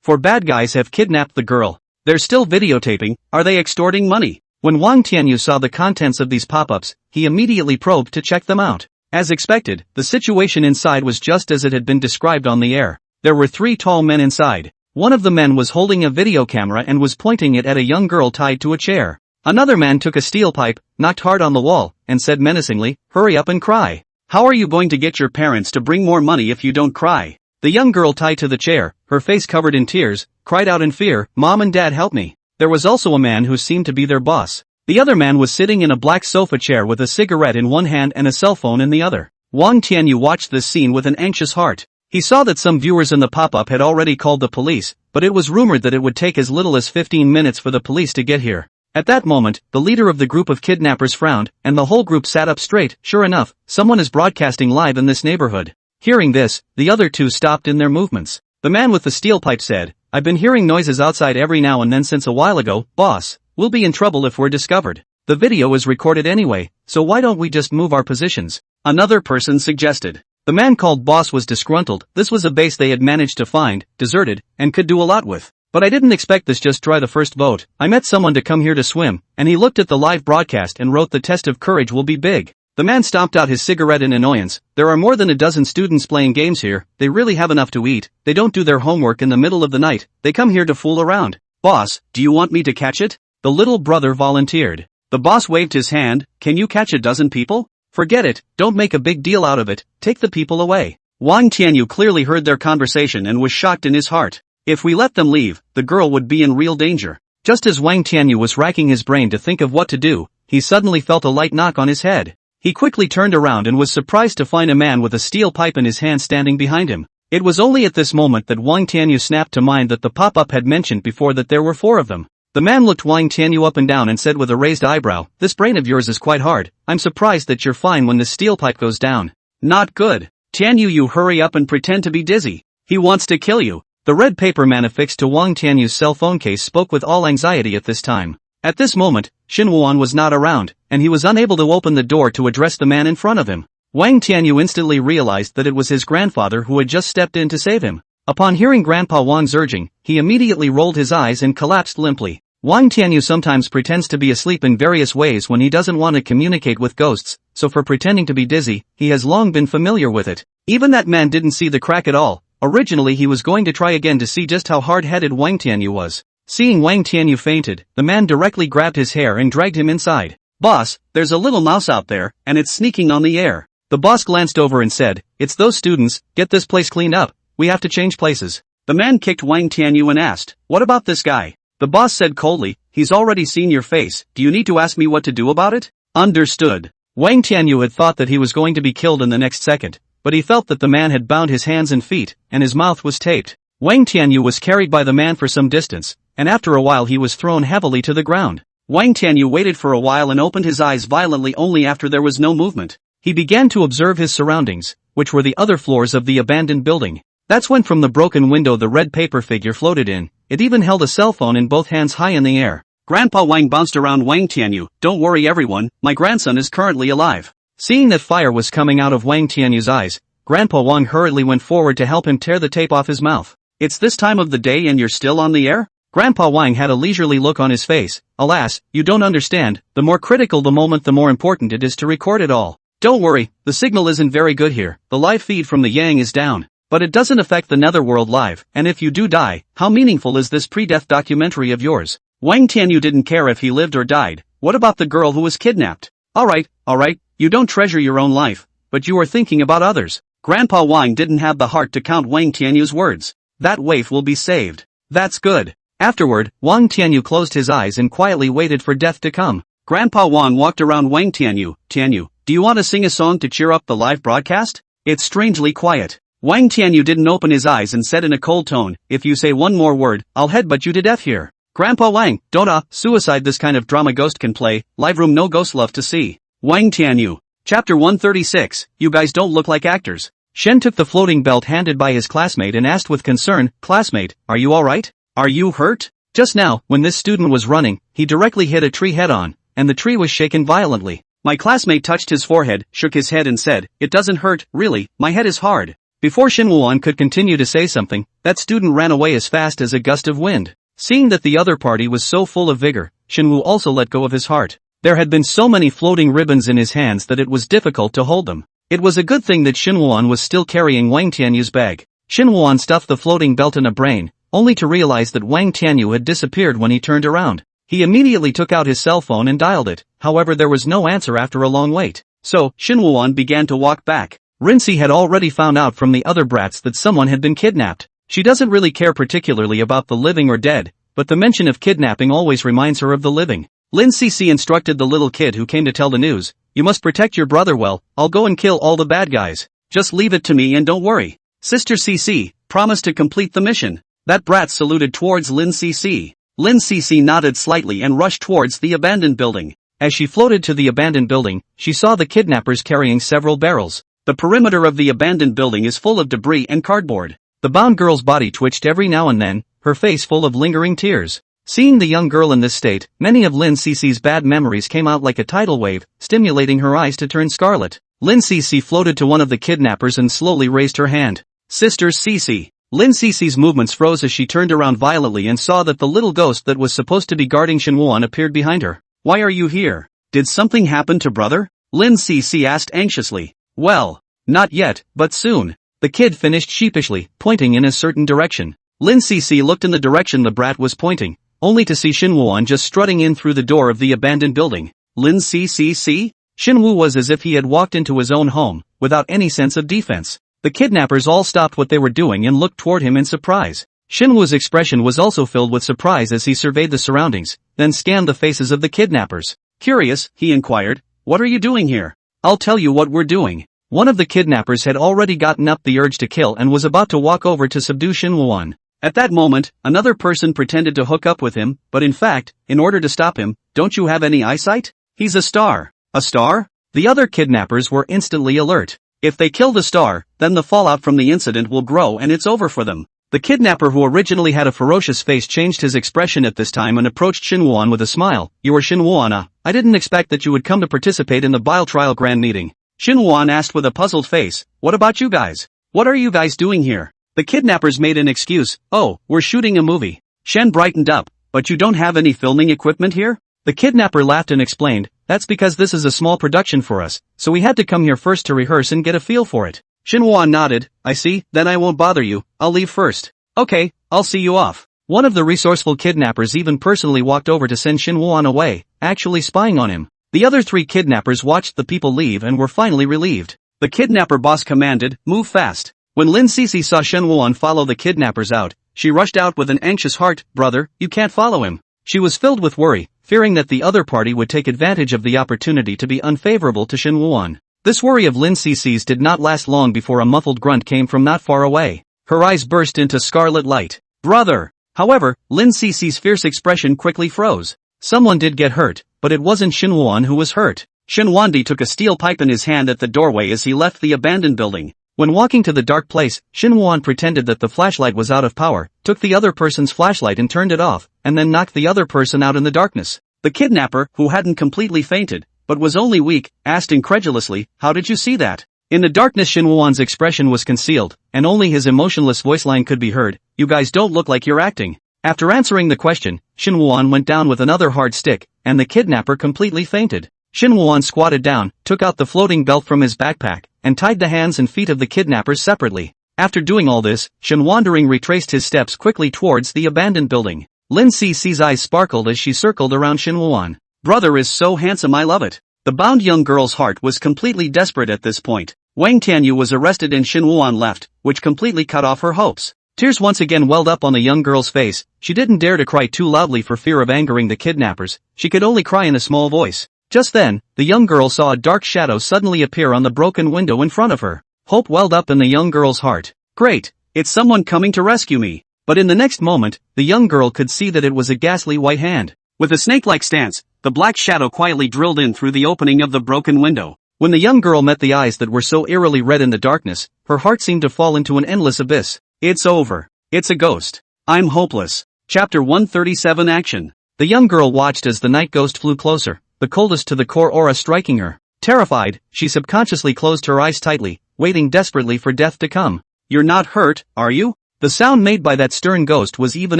For bad guys have kidnapped the girl. They're still videotaping. Are they extorting money? When Wang Tianyu saw the contents of these pop-ups, he immediately probed to check them out. As expected, the situation inside was just as it had been described on the air. There were 3 tall men inside. One of the men was holding a video camera and was pointing it at a young girl tied to a chair. Another man took a steel pipe, knocked hard on the wall, and said menacingly, "Hurry up and cry. How are you going to get your parents to bring more money if you don't cry?" The young girl tied to the chair, her face covered in tears, cried out in fear, "Mom and Dad, help me." There was also a man who seemed to be their boss. The other man was sitting in a black sofa chair with a cigarette in one hand and a cell phone in the other. Wang Tianyu watched this scene with an anxious heart. He saw that some viewers in the pop-up had already called the police, but it was rumored that it would take as little as 15 minutes for the police to get here. At that moment, the leader of the group of kidnappers frowned, and the whole group sat up straight. Sure enough, someone is broadcasting live in this neighborhood. Hearing this, the other 2 stopped in their movements. The man with the steel pipe said, "I've been hearing noises outside every now and then since a while ago, boss. We'll be in trouble if we're discovered. The video is recorded anyway, so why don't we just move our positions?" Another person suggested. The man called boss was disgruntled. This was a base they had managed to find, deserted, and could do a lot with. But I didn't expect this. Just try the first boat. I met someone to come here to swim, and he looked at the live broadcast and wrote, "The test of courage will be big." The man stomped out his cigarette in annoyance. There are more than a dozen students playing games here. They really have enough to eat. They don't do their homework in the middle of the night. They come here to fool around. "Boss, do you want me to catch it?" The little brother volunteered. The boss waved his hand. "Can you catch a dozen people? Forget it, don't make a big deal out of it, take the people away." Wang Tianyu clearly heard their conversation and was shocked in his heart. If we let them leave, the girl would be in real danger. Just as Wang Tianyu was racking his brain to think of what to do, he suddenly felt a light knock on his head. He quickly turned around and was surprised to find a man with a steel pipe in his hand standing behind him. It was only at this moment that Wang Tianyu snapped to mind that the pop-up had mentioned before that there were 4 of them. The man looked Wang Tianyu up and down and said with a raised eyebrow, "This brain of yours is quite hard. I'm surprised that you're fine when the steel pipe goes down." "Not good. Tianyu, you hurry up and pretend to be dizzy. He wants to kill you." The red paper man affixed to Wang Tianyu's cell phone case spoke with all anxiety at this time. At this moment, Shinwon was not around, and he was unable to open the door to address the man in front of him. Wang Tianyu instantly realized that it was his grandfather who had just stepped in to save him. Upon hearing Grandpa Wang's urging, he immediately rolled his eyes and collapsed limply. Wang Tianyu sometimes pretends to be asleep in various ways when he doesn't want to communicate with ghosts, so for pretending to be dizzy, he has long been familiar with it. Even that man didn't see the crack at all. Originally he was going to try again to see just how hard-headed Wang Tianyu was. Seeing Wang Tianyu fainted, the man directly grabbed his hair and dragged him inside. "Boss, there's a little mouse out there, and it's sneaking on the air." The boss glanced over and said, "It's those students, get this place cleaned up, we have to change places." The man kicked Wang Tianyu and asked, "What about this guy?" The boss said coldly, "He's already seen your face, do you need to ask me what to do about it?" "Understood." Wang Tianyu had thought that he was going to be killed in the next second, but he felt that the man had bound his hands and feet, and his mouth was taped. Wang Tianyu was carried by the man for some distance, and after a while he was thrown heavily to the ground. Wang Tianyu waited for a while and opened his eyes violently only after there was no movement. He began to observe his surroundings, which were the other floors of the abandoned building. That's when from the broken window the red paper figure floated in. It even held a cell phone in both hands high in the air. Grandpa Wang bounced around Wang Tianyu. "Don't worry everyone, my grandson is currently alive." Seeing that fire was coming out of Wang Tianyu's eyes, Grandpa Wang hurriedly went forward to help him tear the tape off his mouth. "It's this time of the day and you're still on the air?" Grandpa Wang had a leisurely look on his face. "Alas, you don't understand, the more critical the moment the more important it is to record it all. Don't worry, the signal isn't very good here, the live feed from the Yang is down. But it doesn't affect the Netherworld live, and if you do die, how meaningful is this pre-death documentary of yours? Wang Tianyu didn't care if he lived or died. What about the girl who was kidnapped? Alright, you don't treasure your own life, but you are thinking about others. Grandpa Wang didn't have the heart to count Wang Tianyu's words. That waif will be saved. That's good. Afterward, Wang Tianyu closed his eyes and quietly waited for death to come. Grandpa Wang walked around Wang Tianyu. Tianyu, do you want to sing a song to cheer up the live broadcast? It's strangely quiet. Wang Tianyu didn't open his eyes and said in a cold tone, if you say one more word, I'll headbutt you to death here. Grandpa Wang, don't suicide this kind of drama ghost can play, live room no ghost love to see. Wang Tianyu. Chapter 136, you guys don't look like actors. Shen took the floating belt handed by his classmate and asked with concern, classmate, are you alright? Are you hurt? Just now, when this student was running, he directly hit a tree head-on, and the tree was shaken violently. My classmate touched his forehead, shook his head and said, it doesn't hurt, really, my head is hard. Before Xinwuan could continue to say something, that student ran away as fast as a gust of wind. Seeing that the other party was so full of vigor, Xinwu also let go of his heart. There had been so many floating ribbons in his hands that it was difficult to hold them. It was a good thing that Xinwuan was still carrying Wang Tianyu's bag. Xinwuan stuffed the floating belt in a brain, only to realize that Wang Tianyu had disappeared when he turned around. He immediately took out his cell phone and dialed it, however there was no answer after a long wait. So, Xinwuan began to walk back. Rinci had already found out from the other brats that someone had been kidnapped. She doesn't really care particularly about the living or dead, but the mention of kidnapping always reminds her of the living. Lin Cc instructed the little kid who came to tell the news, you must protect your brother well, I'll go and kill all the bad guys. Just leave it to me and don't worry. Sister Cc, promise to complete the mission. That brat saluted towards Lin Cc. Lin Cc nodded slightly and rushed towards the abandoned building. As she floated to the abandoned building, she saw the kidnappers carrying several barrels. The perimeter of the abandoned building is full of debris and cardboard. The bound girl's body twitched every now and then, her face full of lingering tears. Seeing the young girl in this state, many of Lin Cc's bad memories came out like a tidal wave, stimulating her eyes to turn scarlet. Lin Cc floated to one of the kidnappers and slowly raised her hand. Sister Cc. Lin Cc's movements froze as she turned around violently and saw that the little ghost that was supposed to be guarding Xinwuan appeared behind her. Why are you here? Did something happen to brother? Lin Cc asked anxiously. Well, not yet, but soon. The kid finished sheepishly, pointing in a certain direction. Lin Cc looked in the direction the brat was pointing, only to see Xinwuan just strutting in through the door of the abandoned building. Lin Cc? Xinwu was as if he had walked into his own home, without any sense of defense. The kidnappers all stopped what they were doing and looked toward him in surprise. Xinwu's expression was also filled with surprise as he surveyed the surroundings, then scanned the faces of the kidnappers. Curious, he inquired, what are you doing here? I'll tell you what we're doing. One of the kidnappers had already gotten up the urge to kill and was about to walk over to subdue Xinwuan. At that moment, another person pretended to hook up with him, but in fact, in order to stop him, don't you have any eyesight? He's a star. A star? The other kidnappers were instantly alert. If they kill the star, then the fallout from the incident will grow and it's over for them. The kidnapper who originally had a ferocious face changed his expression at this time and approached Xinwuan with a smile. You are Xinwuan, I didn't expect that you would come to participate in the Bile Trial Grand Meeting. Xinwuan asked with a puzzled face, what about you guys? What are you guys doing here? The kidnappers made an excuse, oh, we're shooting a movie. Shen brightened up, but you don't have any filming equipment here? The kidnapper laughed and explained, that's because this is a small production for us, so we had to come here first to rehearse and get a feel for it. Xinwuan nodded, I see, then I won't bother you, I'll leave first. Okay, I'll see you off. One of the resourceful kidnappers even personally walked over to send Xinwuan away, actually spying on him. The other three kidnappers watched the people leave and were finally relieved. The kidnapper boss commanded, move fast. When Lin Cc saw Xinwuan follow the kidnappers out, she rushed out with an anxious heart, brother, you can't follow him. She was filled with worry, fearing that the other party would take advantage of the opportunity to be unfavorable to Xinwuan. This worry of Lin Cc's did not last long before a muffled grunt came from not far away. Her eyes burst into scarlet light. Brother! However, Lin Cc's fierce expression quickly froze. Someone did get hurt, but it wasn't Xinwuan who was hurt. Xinwandi took a steel pipe in his hand at the doorway as he left the abandoned building. When walking to the dark place, Xinwuan pretended that the flashlight was out of power, took the other person's flashlight and turned it off, and then knocked the other person out in the darkness. The kidnapper, who hadn't completely fainted, but was only weak, asked incredulously, how did you see that? In the darkness Xinwuan's expression was concealed, and only his emotionless voice line could be heard, you guys don't look like you're acting. After answering the question, Xinwuan went down with another hard stick, and the kidnapper completely fainted. Shin Woo-won squatted down, took out the floating belt from his backpack, and tied the hands and feet of the kidnappers separately. After doing all this, Shin Wandering retraced his steps quickly towards the abandoned building. Lin Cici's eyes sparkled as she circled around Shin Woo-won. Brother is so handsome, I love it. The bound young girl's heart was completely desperate at this point. Wang Tianyu was arrested and Shin Woo-won left, which completely cut off her hopes. Tears once again welled up on the young girl's face. She didn't dare to cry too loudly for fear of angering the kidnappers. She could only cry in a small voice. Just then, the young girl saw a dark shadow suddenly appear on the broken window in front of her. Hope welled up in the young girl's heart. Great! It's someone coming to rescue me. But in the next moment, the young girl could see that it was a ghastly white hand. With a snake-like stance, the black shadow quietly drilled in through the opening of the broken window. When the young girl met the eyes that were so eerily red in the darkness, her heart seemed to fall into an endless abyss. It's over. It's a ghost. I'm hopeless. Chapter 137 Action. The young girl watched as the night ghost flew closer, the coldest to the core aura striking her. Terrified, she subconsciously closed her eyes tightly, waiting desperately for death to come. You're not hurt, are you? The sound made by that stern ghost was even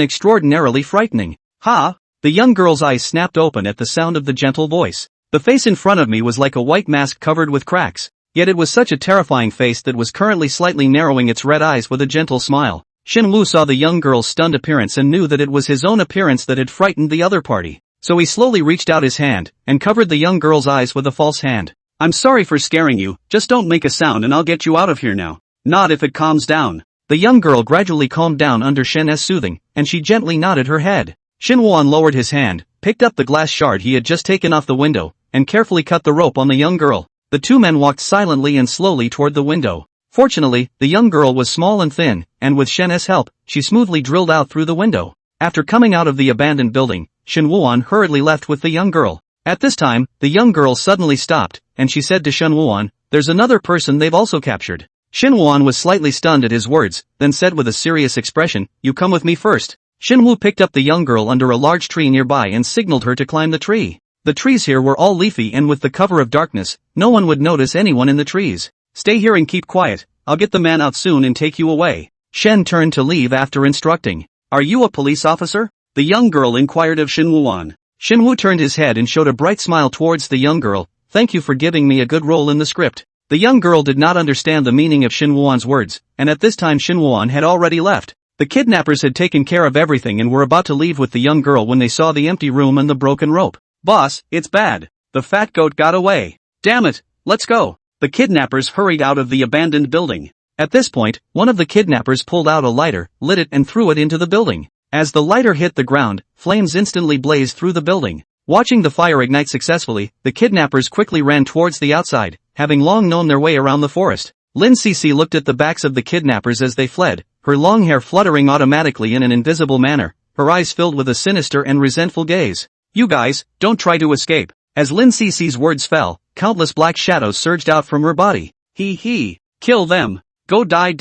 extraordinarily frightening. Ha! The young girl's eyes snapped open at the sound of the gentle voice. The face in front of me was like a white mask covered with cracks. Yet it was such a terrifying face that was currently slightly narrowing its red eyes with a gentle smile. Shin Woo saw the young girl's stunned appearance and knew that it was his own appearance that had frightened the other party. So he slowly reached out his hand, and covered the young girl's eyes with a false hand. I'm sorry for scaring you, just don't make a sound and I'll get you out of here now. Not if it calms down. The young girl gradually calmed down under Shen's soothing, and she gently nodded her head. Shin Woo-won lowered his hand, picked up the glass shard he had just taken off the window, and carefully cut the rope on the young girl. The two men walked silently and slowly toward the window. Fortunately, the young girl was small and thin, and with Shen's help, she smoothly drilled out through the window. After coming out of the abandoned building, Shin Woo-won hurriedly left with the young girl. At this time, the young girl suddenly stopped, and she said to Shin Woo-won, "There's another person they've also captured." Shin Woo-won was slightly stunned at his words, then said with a serious expression, "You come with me first." Shin Woo picked up the young girl under a large tree nearby and signaled her to climb the tree. The trees here were all leafy and with the cover of darkness, no one would notice anyone in the trees. Stay here and keep quiet, I'll get the man out soon and take you away. Shen turned to leave after instructing. Are you a police officer? The young girl inquired of Shin Woo-won. Shin Woo turned his head and showed a bright smile towards the young girl. Thank you for giving me a good role in the script. The young girl did not understand the meaning of Shin Woo-won's words, and at this time Shin Woo-won had already left. The kidnappers had taken care of everything and were about to leave with the young girl when they saw the empty room and the broken rope. Boss, it's bad. The fat goat got away. Damn it, let's go. The kidnappers hurried out of the abandoned building. At this point, one of the kidnappers pulled out a lighter, lit it and threw it into the building. As the lighter hit the ground, flames instantly blazed through the building. Watching the fire ignite successfully, the kidnappers quickly ran towards the outside, having long known their way around the forest. Lin Cici looked at the backs of the kidnappers as they fled, her long hair fluttering automatically in an invisible manner, her eyes filled with a sinister and resentful gaze. You guys, don't try to escape. As Lin Cici's words fell, countless black shadows surged out from her body. He. Kill them. Go die.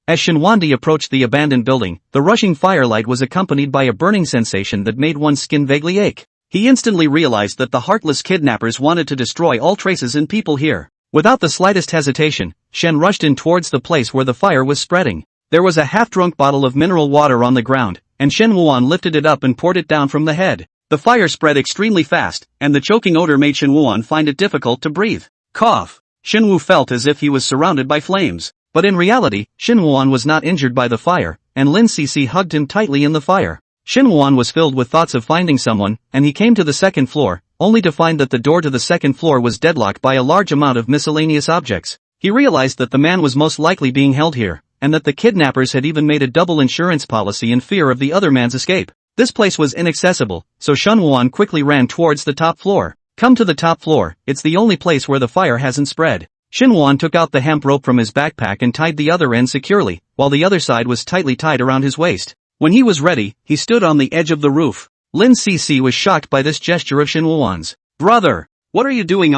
As Shinwandi approached the abandoned building, the rushing firelight was accompanied by a burning sensation that made one's skin vaguely ache. He instantly realized that the heartless kidnappers wanted to destroy all traces and people here. Without the slightest hesitation, Shen rushed in towards the place where the fire was spreading. There was a half-drunk bottle of mineral water on the ground, and Shen Woo-won lifted it up and poured it down from the head. The fire spread extremely fast, and the choking odor made Shen Woo-won find it difficult to breathe. Cough. Shen Woo felt as if he was surrounded by flames. But in reality, Shin Woo-won was not injured by the fire, and Lin Cici hugged him tightly in the fire. Shin Woo-won was filled with thoughts of finding someone, and he came to the second floor, only to find that the door to the second floor was deadlocked by a large amount of miscellaneous objects. He realized that the man was most likely being held here, and that the kidnappers had even made a double insurance policy in fear of the other man's escape. This place was inaccessible, so Shin Woo-won quickly ran towards the top floor. Come to the top floor, it's the only place where the fire hasn't spread. Shin Woo-won took out the hemp rope from his backpack and tied the other end securely, while the other side was tightly tied around his waist. When he was ready, he stood on the edge of the roof. Lin Cici was shocked by this gesture of Shin Woo-won's. Brother! What are you doing?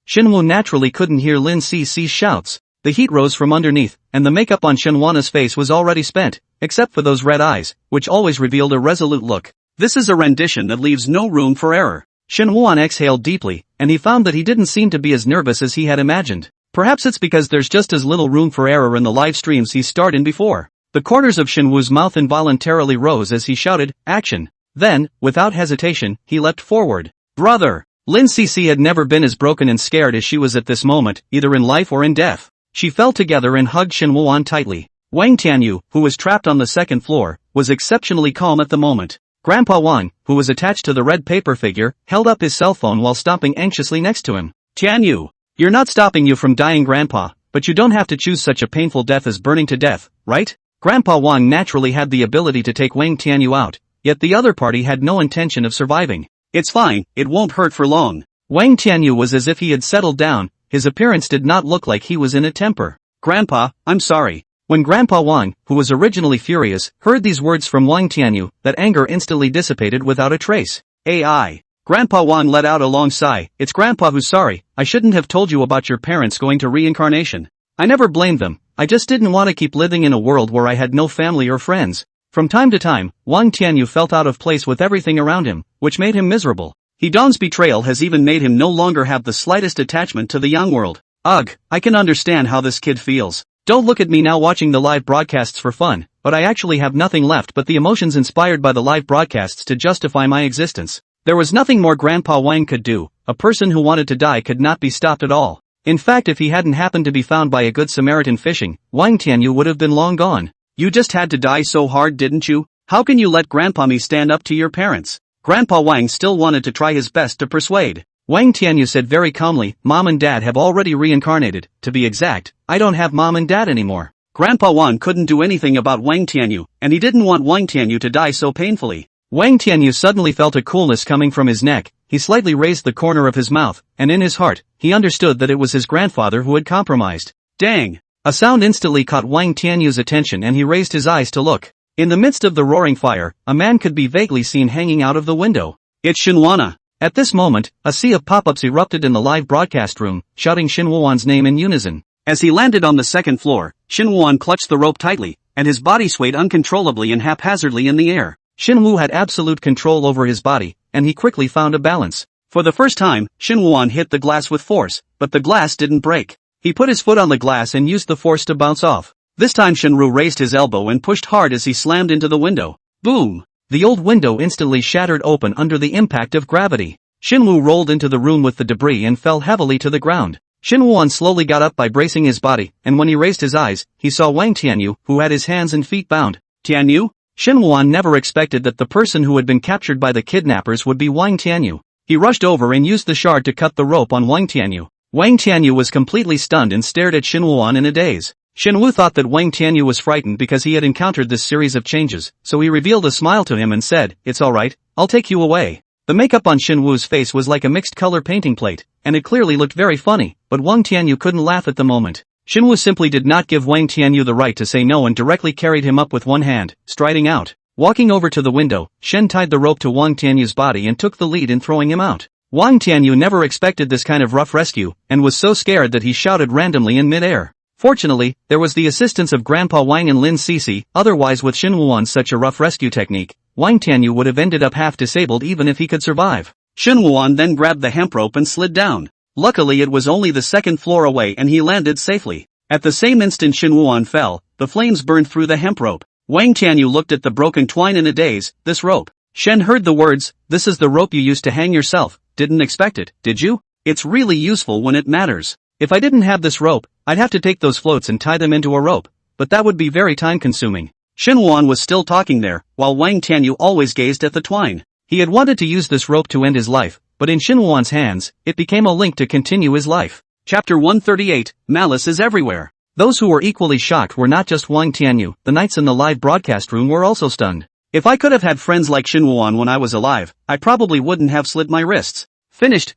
Shin Woo naturally couldn't hear Lin Cici's shouts. The heat rose from underneath, and the makeup on Shin Woo-won's face was already spent, except for those red eyes, which always revealed a resolute look. This is a rendition that leaves no room for error. Shin Woo-won exhaled deeply, and he found that he didn't seem to be as nervous as he had imagined. Perhaps it's because there's just as little room for error in the live streams he starred in before. The corners of Shin Woo's mouth involuntarily rose as he shouted, "Action!" Then, without hesitation, he leapt forward. Brother! Lin Cece had never been as broken and scared as she was at this moment, either in life or in death. She fell together and hugged Shin Woo-won tightly. Wang Tianyu, who was trapped on the second floor, was exceptionally calm at the moment. Grandpa Wang, who was attached to the red paper figure, held up his cell phone while stomping anxiously next to him. Tianyu, you're not stopping you from dying, Grandpa, but you don't have to choose such a painful death as burning to death, right? Grandpa Wang naturally had the ability to take Wang Tianyu out, yet the other party had no intention of surviving. It's fine, it won't hurt for long. Wang Tianyu was as if he had settled down, his appearance did not look like he was in a temper. Grandpa, I'm sorry. When Grandpa Wang, who was originally furious, heard these words from Wang Tianyu, that anger instantly dissipated without a trace. AI. Grandpa Wang let out a long sigh. It's Grandpa who's sorry. I shouldn't have told you about your parents going to reincarnation. I never blamed them. I just didn't want to keep living in a world where I had no family or friends. From time to time, Wang Tianyu felt out of place with everything around him, which made him miserable. Don's betrayal has even made him no longer have the slightest attachment to the young world. Ugh, I can understand how this kid feels. Don't look at me now watching the live broadcasts for fun, but I actually have nothing left but the emotions inspired by the live broadcasts to justify my existence. There was nothing more Grandpa Wang could do. A person who wanted to die could not be stopped at all. In fact, if he hadn't happened to be found by a good Samaritan fishing, Wang Tianyu would have been long gone. You just had to die so hard, didn't you? How can you let Grandpa me stand up to your parents? Grandpa Wang still wanted to try his best to persuade. Wang Tianyu said very calmly, Mom and Dad have already reincarnated. To be exact, I don't have Mom and Dad anymore. Grandpa Wang couldn't do anything about Wang Tianyu, and he didn't want Wang Tianyu to die so painfully. Wang Tianyu suddenly felt a coolness coming from his neck. He slightly raised the corner of his mouth, and in his heart, he understood that it was his grandfather who had compromised. Dang! A sound instantly caught Wang Tianyu's attention and he raised his eyes to look. In the midst of the roaring fire, a man could be vaguely seen hanging out of the window. It's Shinwana. At this moment, a sea of pop-ups erupted in the live broadcast room, shouting Shin Woo-won's name in unison. As he landed on the second floor, Shin Woo-won clutched the rope tightly, and his body swayed uncontrollably and haphazardly in the air. Shin Woo had absolute control over his body, and he quickly found a balance. For the first time, Shin Woo-won hit the glass with force, but the glass didn't break. He put his foot on the glass and used the force to bounce off. This time Shinru raised his elbow and pushed hard as he slammed into the window. Boom! The old window instantly shattered open under the impact of gravity. Shinwoo rolled into the room with the debris and fell heavily to the ground. Shin Woo-won slowly got up by bracing his body, and when he raised his eyes, he saw Wang Tianyu, who had his hands and feet bound. Tianyu? Shin Woo-won never expected that the person who had been captured by the kidnappers would be Wang Tianyu. He rushed over and used the shard to cut the rope on Wang Tianyu. Wang Tianyu was completely stunned and stared at Shin Woo-won in a daze. Shin Woo thought that Wang Tianyu was frightened because he had encountered this series of changes, so he revealed a smile to him and said, "It's alright, I'll take you away." The makeup on Shin Woo's face was like a mixed color painting plate, and it clearly looked very funny, but Wang Tianyu couldn't laugh at the moment. Shin Woo simply did not give Wang Tianyu the right to say no and directly carried him up with one hand, striding out. Walking over to the window, Shen tied the rope to Wang Tianyu's body and took the lead in throwing him out. Wang Tianyu never expected this kind of rough rescue, and was so scared that he shouted randomly in mid-air. Fortunately, there was the assistance of Grandpa Wang and Lin Cece, otherwise with Shin Woo-won's such a rough rescue technique, Wang Tianyu would have ended up half-disabled even if he could survive. Shin Woo-won then grabbed the hemp rope and slid down. Luckily it was only the second floor away and he landed safely. At the same instant Shin Woo-won fell, the flames burned through the hemp rope. Wang Tianyu looked at the broken twine in a daze. This rope. Shen heard the words, "This is the rope you used to hang yourself. Didn't expect it, did you? It's really useful when it matters. If I didn't have this rope, I'd have to take those floats and tie them into a rope, but that would be very time-consuming." Shin Woo-won was still talking there, while Wang Tianyu always gazed at the twine. He had wanted to use this rope to end his life, but in Shin Woo-won's hands, it became a link to continue his life. Chapter 138, Malice is Everywhere. Those who were equally shocked were not just Wang Tianyu, the knights in the live broadcast room were also stunned. If I could have had friends like Shin Woo-won when I was alive, I probably wouldn't have slit my wrists. Finished,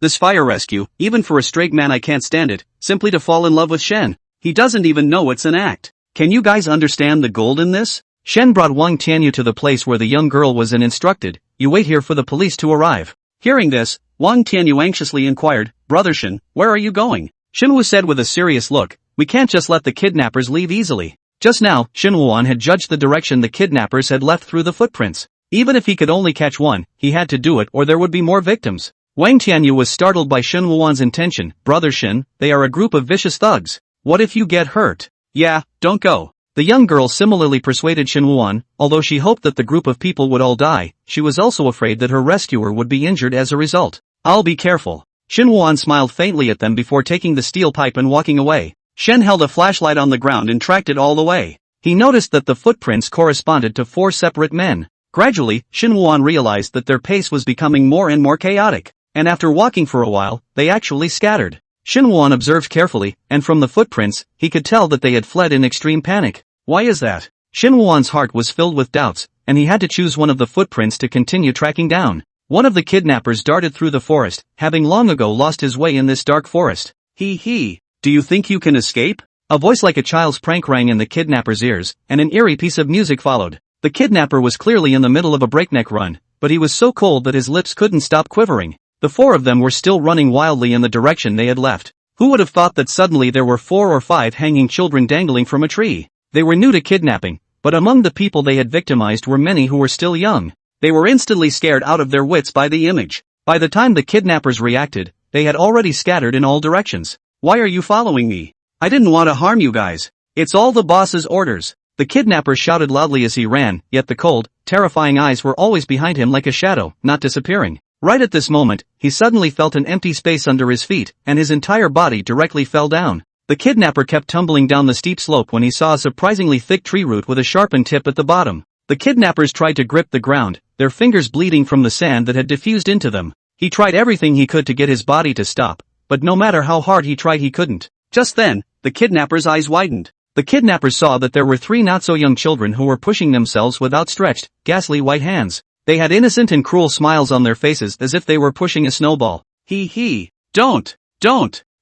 this fire rescue, even for a straight man I can't stand it, simply to fall in love with Shen. He doesn't even know it's an act. Can you guys understand the gold in this? Shen brought Wang Tianyu to the place where the young girl was and instructed, "You wait here for the police to arrive." Hearing this, Wang Tianyu anxiously inquired, "Brother Shen, where are you going?" Shin Woo said with a serious look, "We can't just let the kidnappers leave easily." Just now, Shin Woo-won had judged the direction the kidnappers had left through the footprints. Even if he could only catch one, he had to do it or there would be more victims. Wang Tianyu was startled by Shin Woo-won's intention. "Brother Shin, they are a group of vicious thugs. What if you get hurt?" "Yeah, don't go." The young girl similarly persuaded Shin Woo-won, although she hoped that the group of people would all die, she was also afraid that her rescuer would be injured as a result. I'll be careful. Shen Wuan smiled faintly at them before taking the steel pipe and walking away. Shen held a flashlight on the ground and tracked it all the way. He noticed that the footprints corresponded to 4 separate men. Gradually, Shen Wuan realized that their pace was becoming more and more chaotic, and after walking for a while, they actually scattered. Shen Wuan observed carefully, and from the footprints, he could tell that they had fled in extreme panic. Why is that? Shen Wuan's heart was filled with doubts, and he had to choose one of the footprints to continue tracking down. One of the kidnappers darted through the forest, having long ago lost his way in this dark forest. He. Do you think you can escape? A voice like a child's prank rang in the kidnapper's ears, and an eerie piece of music followed. The kidnapper was clearly in the middle of a breakneck run, but he was so cold that his lips couldn't stop quivering. The 4 of them were still running wildly in the direction they had left. Who would have thought that suddenly there were 4 or 5 hanging children dangling from a tree? They were new to kidnapping, but among the people they had victimized were many who were still young. They were instantly scared out of their wits by the image. By the time the kidnappers reacted, they had already scattered in all directions. Why are you following me? I didn't want to harm you guys. It's all the boss's orders. The kidnapper shouted loudly as he ran, yet the cold, terrifying eyes were always behind him like a shadow, not disappearing. Right at this moment, he suddenly felt an empty space under his feet, and his entire body directly fell down. The kidnapper kept tumbling down the steep slope when he saw a surprisingly thick tree root with a sharpened tip at the bottom. The kidnappers tried to grip the ground, their fingers bleeding from the sand that had diffused into them. He tried everything he could to get his body to stop, but no matter how hard he tried he couldn't. Just then, the kidnapper's eyes widened. The kidnappers saw that there were 3 not-so-young children who were pushing themselves with outstretched, ghastly white hands. They had innocent and cruel smiles on their faces as if they were pushing a snowball. He. Don't.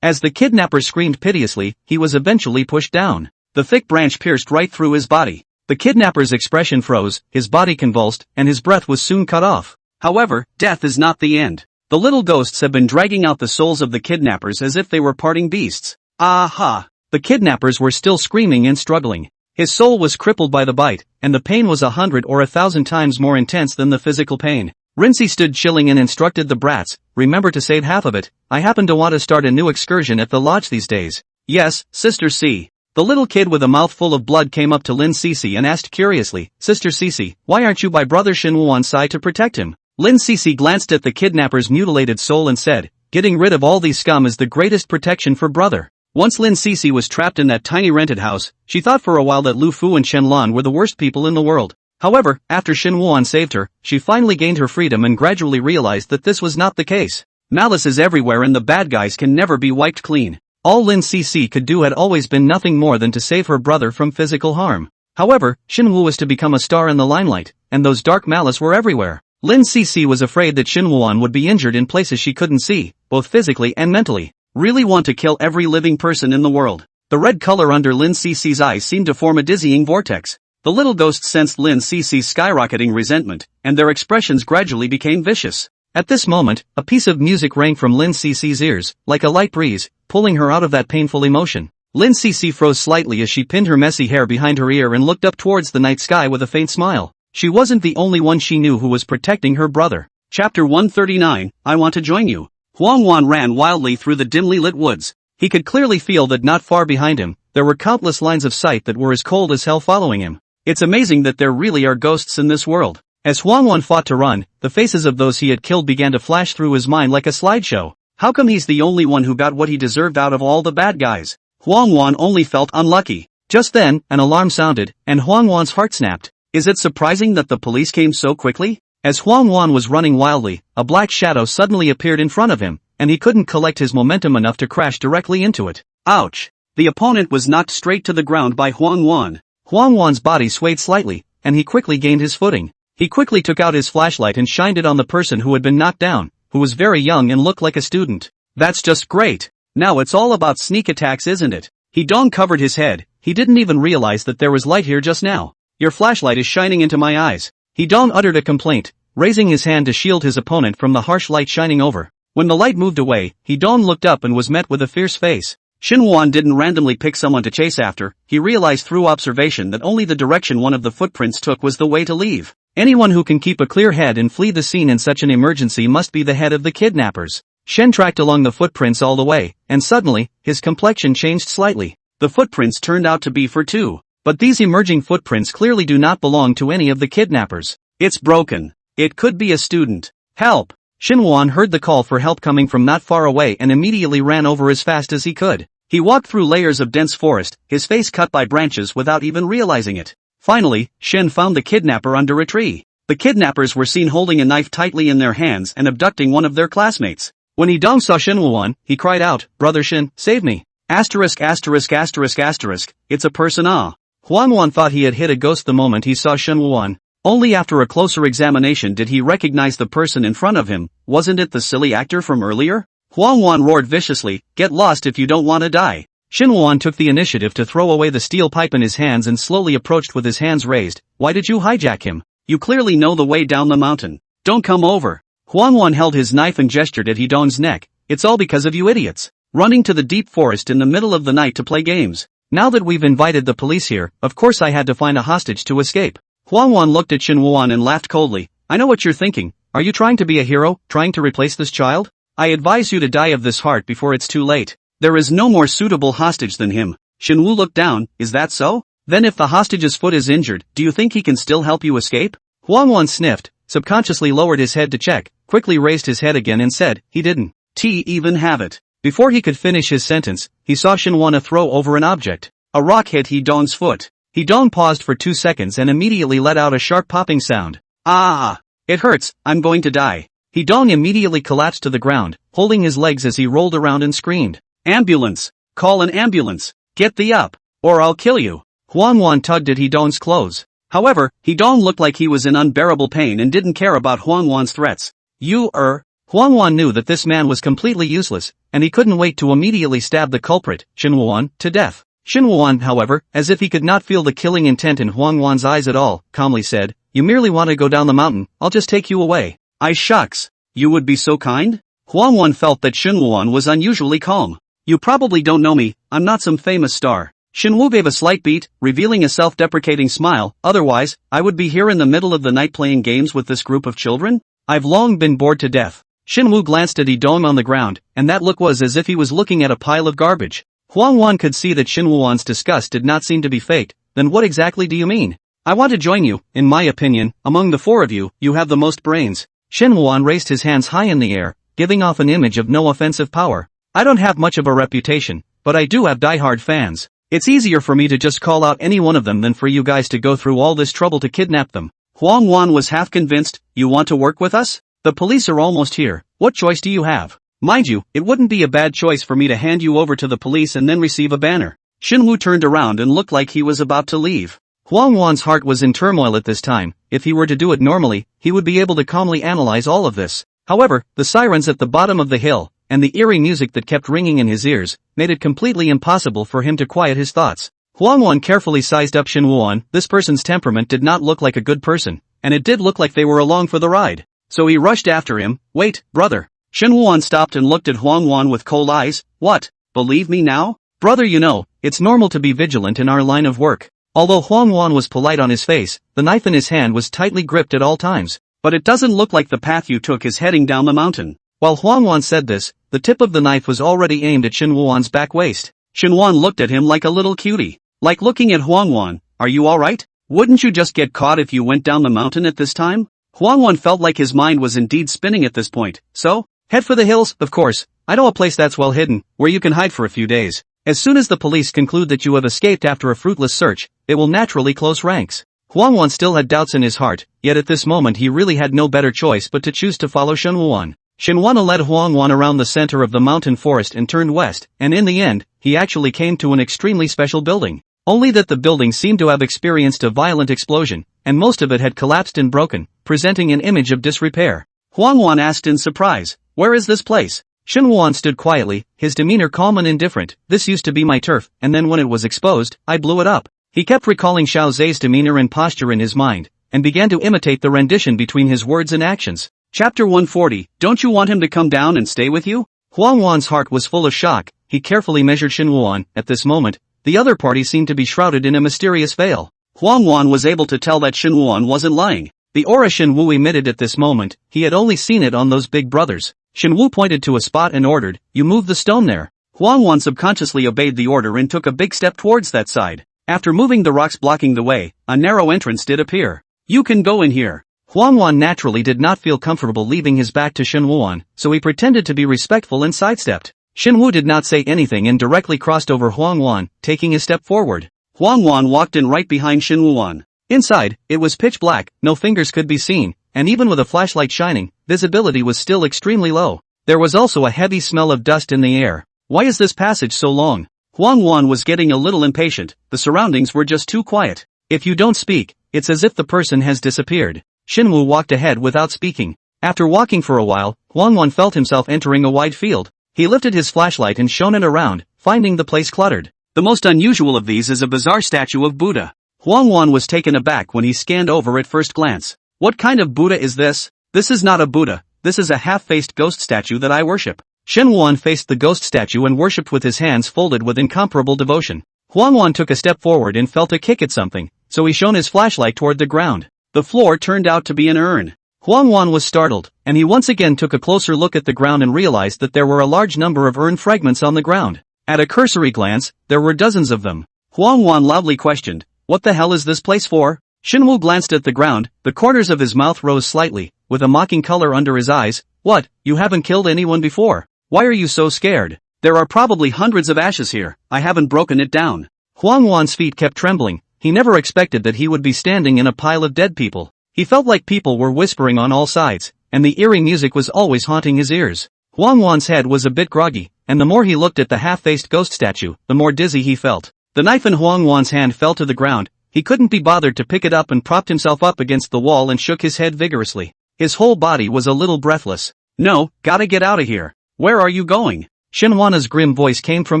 As the kidnapper screamed piteously, he was eventually pushed down. The thick branch pierced right through his body. The kidnapper's expression froze, his body convulsed, and his breath was soon cut off. However, death is not the end. The little ghosts have been dragging out the souls of the kidnappers as if they were parting beasts. Aha! The kidnappers were still screaming and struggling. His soul was crippled by the bite, and the pain was 100 or 1,000 times more intense than the physical pain. Rincy stood chilling and instructed the brats, remember to save half of it. I happen to want to start a new excursion at the lodge these days. Yes, Sister C. The little kid with a mouthful of blood came up to Lin Cece and asked curiously, Sister Cece, why aren't you by Brother Shen Wuan's side to protect him? Lin Cece glanced at the kidnapper's mutilated soul and said, getting rid of all these scum is the greatest protection for brother. Once Lin Cece was trapped in that tiny rented house, she thought for a while that Lu Fu and Shen Lan were the worst people in the world. However, after Shen Wuan saved her, she finally gained her freedom and gradually realized that this was not the case. Malice is everywhere and the bad guys can never be wiped clean. All Lin Cece could do had always been nothing more than to save her brother from physical harm. However, Shen Wu was to become a star in the limelight, and those dark malice were everywhere. Lin Cece was afraid that Shen Wuan would be injured in places she couldn't see, both physically and mentally. Really want to kill every living person in the world. The red color under Lin Cece's eyes seemed to form a dizzying vortex. The little ghosts sensed Lin Cece's skyrocketing resentment, and their expressions gradually became vicious. At this moment, a piece of music rang from Lin Cece's ears, like a light breeze, pulling her out of that painful emotion. Lin Cece froze slightly as she pinned her messy hair behind her ear and looked up towards the night sky with a faint smile. She wasn't the only one she knew who was protecting her brother. Chapter 139, I Want to Join You. Huang Wan ran wildly through the dimly lit woods. He could clearly feel that not far behind him, there were countless lines of sight that were as cold as hell following him. It's amazing that there really are ghosts in this world. As Huang Wan fought to run, the faces of those he had killed began to flash through his mind like a slideshow. How come he's the only one who got what he deserved out of all the bad guys? Huang Wan only felt unlucky. Just then, an alarm sounded, and Huang Wan's heart snapped. Is it surprising that the police came so quickly? As Huang Wan was running wildly, a black shadow suddenly appeared in front of him, and he couldn't collect his momentum enough to crash directly into it. Ouch! The opponent was knocked straight to the ground by Huang Wan. Huang Wan's body swayed slightly, and he quickly gained his footing. He quickly took out his flashlight and shined it on the person who had been knocked down, who was very young and looked like a student. That's just great! Now it's all about sneak attacks, isn't it? He Dong covered his head. He didn't even realize that there was light here just now. Your flashlight is shining into my eyes. He Dong uttered a complaint, raising his hand to shield his opponent from the harsh light shining over. When the light moved away, He Dong looked up and was met with a fierce face. Shen Wuan didn't randomly pick someone to chase after. He realized through observation that only the direction one of the footprints took was the way to leave. Anyone who can keep a clear head and flee the scene in such an emergency must be the head of the kidnappers. Shen tracked along the footprints all the way, and suddenly, his complexion changed slightly. The footprints turned out to be for 2. But these emerging footprints clearly do not belong to any of the kidnappers. It's broken. It could be a student. Help! Xinhuan heard the call for help coming from not far away and immediately ran over as fast as he could. He walked through layers of dense forest, his face cut by branches without even realizing it. Finally, Shen found the kidnapper under a tree. The kidnappers were seen holding a knife tightly in their hands and abducting one of their classmates. When Yidong saw Xinhuan, he cried out, "Brother Shen, save me! Asterisk asterisk asterisk asterisk, it's a person ah." Huangwan thought he had hit a ghost the moment he saw Xinhuan. Only after a closer examination did he recognize the person in front of him. Wasn't it the silly actor from earlier? Huangwan roared viciously, "Get lost if you don't want to die." Xinhuan took the initiative to throw away the steel pipe in his hands and slowly approached with his hands raised. "Why did you hijack him? You clearly know the way down the mountain. Don't come over." Huangwan held his knife and gestured at Hidong's neck. "It's all because of you idiots. Running to the deep forest in the middle of the night to play games. Now that we've invited the police here, of course I had to find a hostage to escape." Huangwan looked at Xinhuan and laughed coldly. "I know what you're thinking. Are you trying to be a hero, trying to replace this child? I advise you to die of this heart before it's too late. There is no more suitable hostage than him." Xinwu looked down. "Is that so? Then if the hostage's foot is injured, do you think he can still help you escape?" Huangwan sniffed, subconsciously lowered his head to check, quickly raised his head again and said, "He didn't even have it." Before he could finish his sentence, he saw Xinhuan throw over an object. A rock hit Hidong's foot. Hidong paused for 2 seconds and immediately let out a sharp popping sound. "Ah! It hurts, I'm going to die." Hidong immediately collapsed to the ground, holding his legs as he rolled around and screamed. "Ambulance! Call an ambulance! Get thee up, or I'll kill you!" Huangwan tugged at Hidong's clothes. However, Hidong looked like he was in unbearable pain and didn't care about Huangwan's threats. Huangwan knew that this man was completely useless, and he couldn't wait to immediately stab the culprit, Xinhuan, to death. Xinhuan, however, as if he could not feel the killing intent in Huangwan's eyes at all, calmly said, "You merely want to go down the mountain, I'll just take you away." "I shucks. You would be so kind?" Huangwan felt that Xinhuan was unusually calm. "You probably don't know me, I'm not some famous star." Xinwu gave a slight beat, revealing a self-deprecating smile. "Otherwise, I would be here in the middle of the night playing games with this group of children? I've long been bored to death." Xinwu glanced at Yidong on the ground, and that look was as if he was looking at a pile of garbage. Huangwan could see that Xinhuan's disgust did not seem to be faked. "Then what exactly do you mean?" "I want to join you. In my opinion, among the four of you, you have the most brains." Xinhuan raised his hands high in the air, giving off an image of no offensive power. "I don't have much of a reputation, but I do have die-hard fans. It's easier for me to just call out any one of them than for you guys to go through all this trouble to kidnap them." Huangwan was half convinced. "You want to work with us? The police are almost here. What choice do you have? Mind you, it wouldn't be a bad choice for me to hand you over to the police and then receive a banner." Xinwu turned around and looked like he was about to leave. Huangwan's heart was in turmoil at this time. If he were to do it normally, he would be able to calmly analyze all of this. However, the sirens at the bottom of the hill, and the eerie music that kept ringing in his ears, made it completely impossible for him to quiet his thoughts. Huangwan carefully sized up Xinhuan. This person's temperament did not look like a good person, and it did look like they were along for the ride. So he rushed after him. "Wait, brother." Xinhuan stopped and looked at Huangwan with cold eyes. "What? Believe me now? Brother, you know, it's normal to be vigilant in our line of work." Although Huangwan was polite on his face, the knife in his hand was tightly gripped at all times. "But it doesn't look like the path you took is heading down the mountain." While Huangwan said this, the tip of the knife was already aimed at Xinhuan's back waist. Xinhuan looked at him like a little cutie. Like looking at Huangwan. "Are you alright? Wouldn't you just get caught if you went down the mountain at this time?" Huangwan felt like his mind was indeed spinning at this point. "So? Head for the hills, of course. I know a place that's well hidden, where you can hide for a few days. As soon as the police conclude that you have escaped after a fruitless search, it will naturally close ranks." Huangwan still had doubts in his heart, yet at this moment he really had no better choice but to choose to follow Xinhuan. Xinhuan led Huangwan around the center of the mountain forest and turned west, and in the end, he actually came to an extremely special building. Only that the building seemed to have experienced a violent explosion, and most of it had collapsed and broken, presenting an image of disrepair. Huangwan asked in surprise, "Where is this place?" Xinhuan stood quietly, his demeanor calm and indifferent. "This used to be my turf, and then when it was exposed, I blew it up." He kept recalling Xiao Zhe's demeanor and posture in his mind, and began to imitate the rendition between his words and actions. Chapter 140, "Don't you want him to come down and stay with you?" Huangwan's heart was full of shock. He carefully measured Xinhuan. At this moment, the other party seemed to be shrouded in a mysterious veil. Huangwan was able to tell that Xinhuan wasn't lying. The aura Xinwu emitted at this moment, he had only seen it on those big brothers. Xinwu pointed to a spot and ordered, "You move the stone there." Huangwan subconsciously obeyed the order and took a big step towards that side. After moving the rocks blocking the way, a narrow entrance did appear. "You can go in here." Huang Wan naturally did not feel comfortable leaving his back to Shen Wuan, so he pretended to be respectful and sidestepped. Shen Wu did not say anything and directly crossed over Huang Wan, taking a step forward. Huang Wan walked in right behind Shen Wuan. Inside, it was pitch black, no fingers could be seen, and even with a flashlight shining, visibility was still extremely low. There was also a heavy smell of dust in the air. Why is this passage so long? Huang Wan was getting a little impatient, the surroundings were just too quiet. If you don't speak, it's as if the person has disappeared. Shen Wu walked ahead without speaking. After walking for a while, Huang Wan felt himself entering a wide field. He lifted his flashlight and shone it around, finding the place cluttered. The most unusual of these is a bizarre statue of Buddha. Huang Wan was taken aback when he scanned over at first glance. What kind of Buddha is this? This is not a Buddha, this is a half-faced ghost statue that I worship. Shen Wuan faced the ghost statue and worshipped with his hands folded with incomparable devotion. Huang Wan took a step forward and felt a kick at something, so he shone his flashlight toward the ground. The floor turned out to be an urn. Huang Wan was startled, and he once again took a closer look at the ground and realized that there were a large number of urn fragments on the ground. At a cursory glance, there were dozens of them. Huang Wan loudly questioned, "What the hell is this place for?" Shen Wu glanced at the ground, the corners of his mouth rose slightly, with a mocking color under his eyes. "What, you haven't killed anyone before? Why are you so scared? There are probably hundreds of ashes here, I haven't broken it down." Huang Wan's feet kept trembling, he never expected that he would be standing in a pile of dead people. He felt like people were whispering on all sides, and the eerie music was always haunting his ears. Huang Wan's head was a bit groggy, and the more he looked at the half-faced ghost statue, the more dizzy he felt. The knife in Huang Wan's hand fell to the ground, he couldn't be bothered to pick it up and propped himself up against the wall and shook his head vigorously. His whole body was a little breathless. "No, gotta get out of here. Where are you going?" Shen Wan's grim voice came from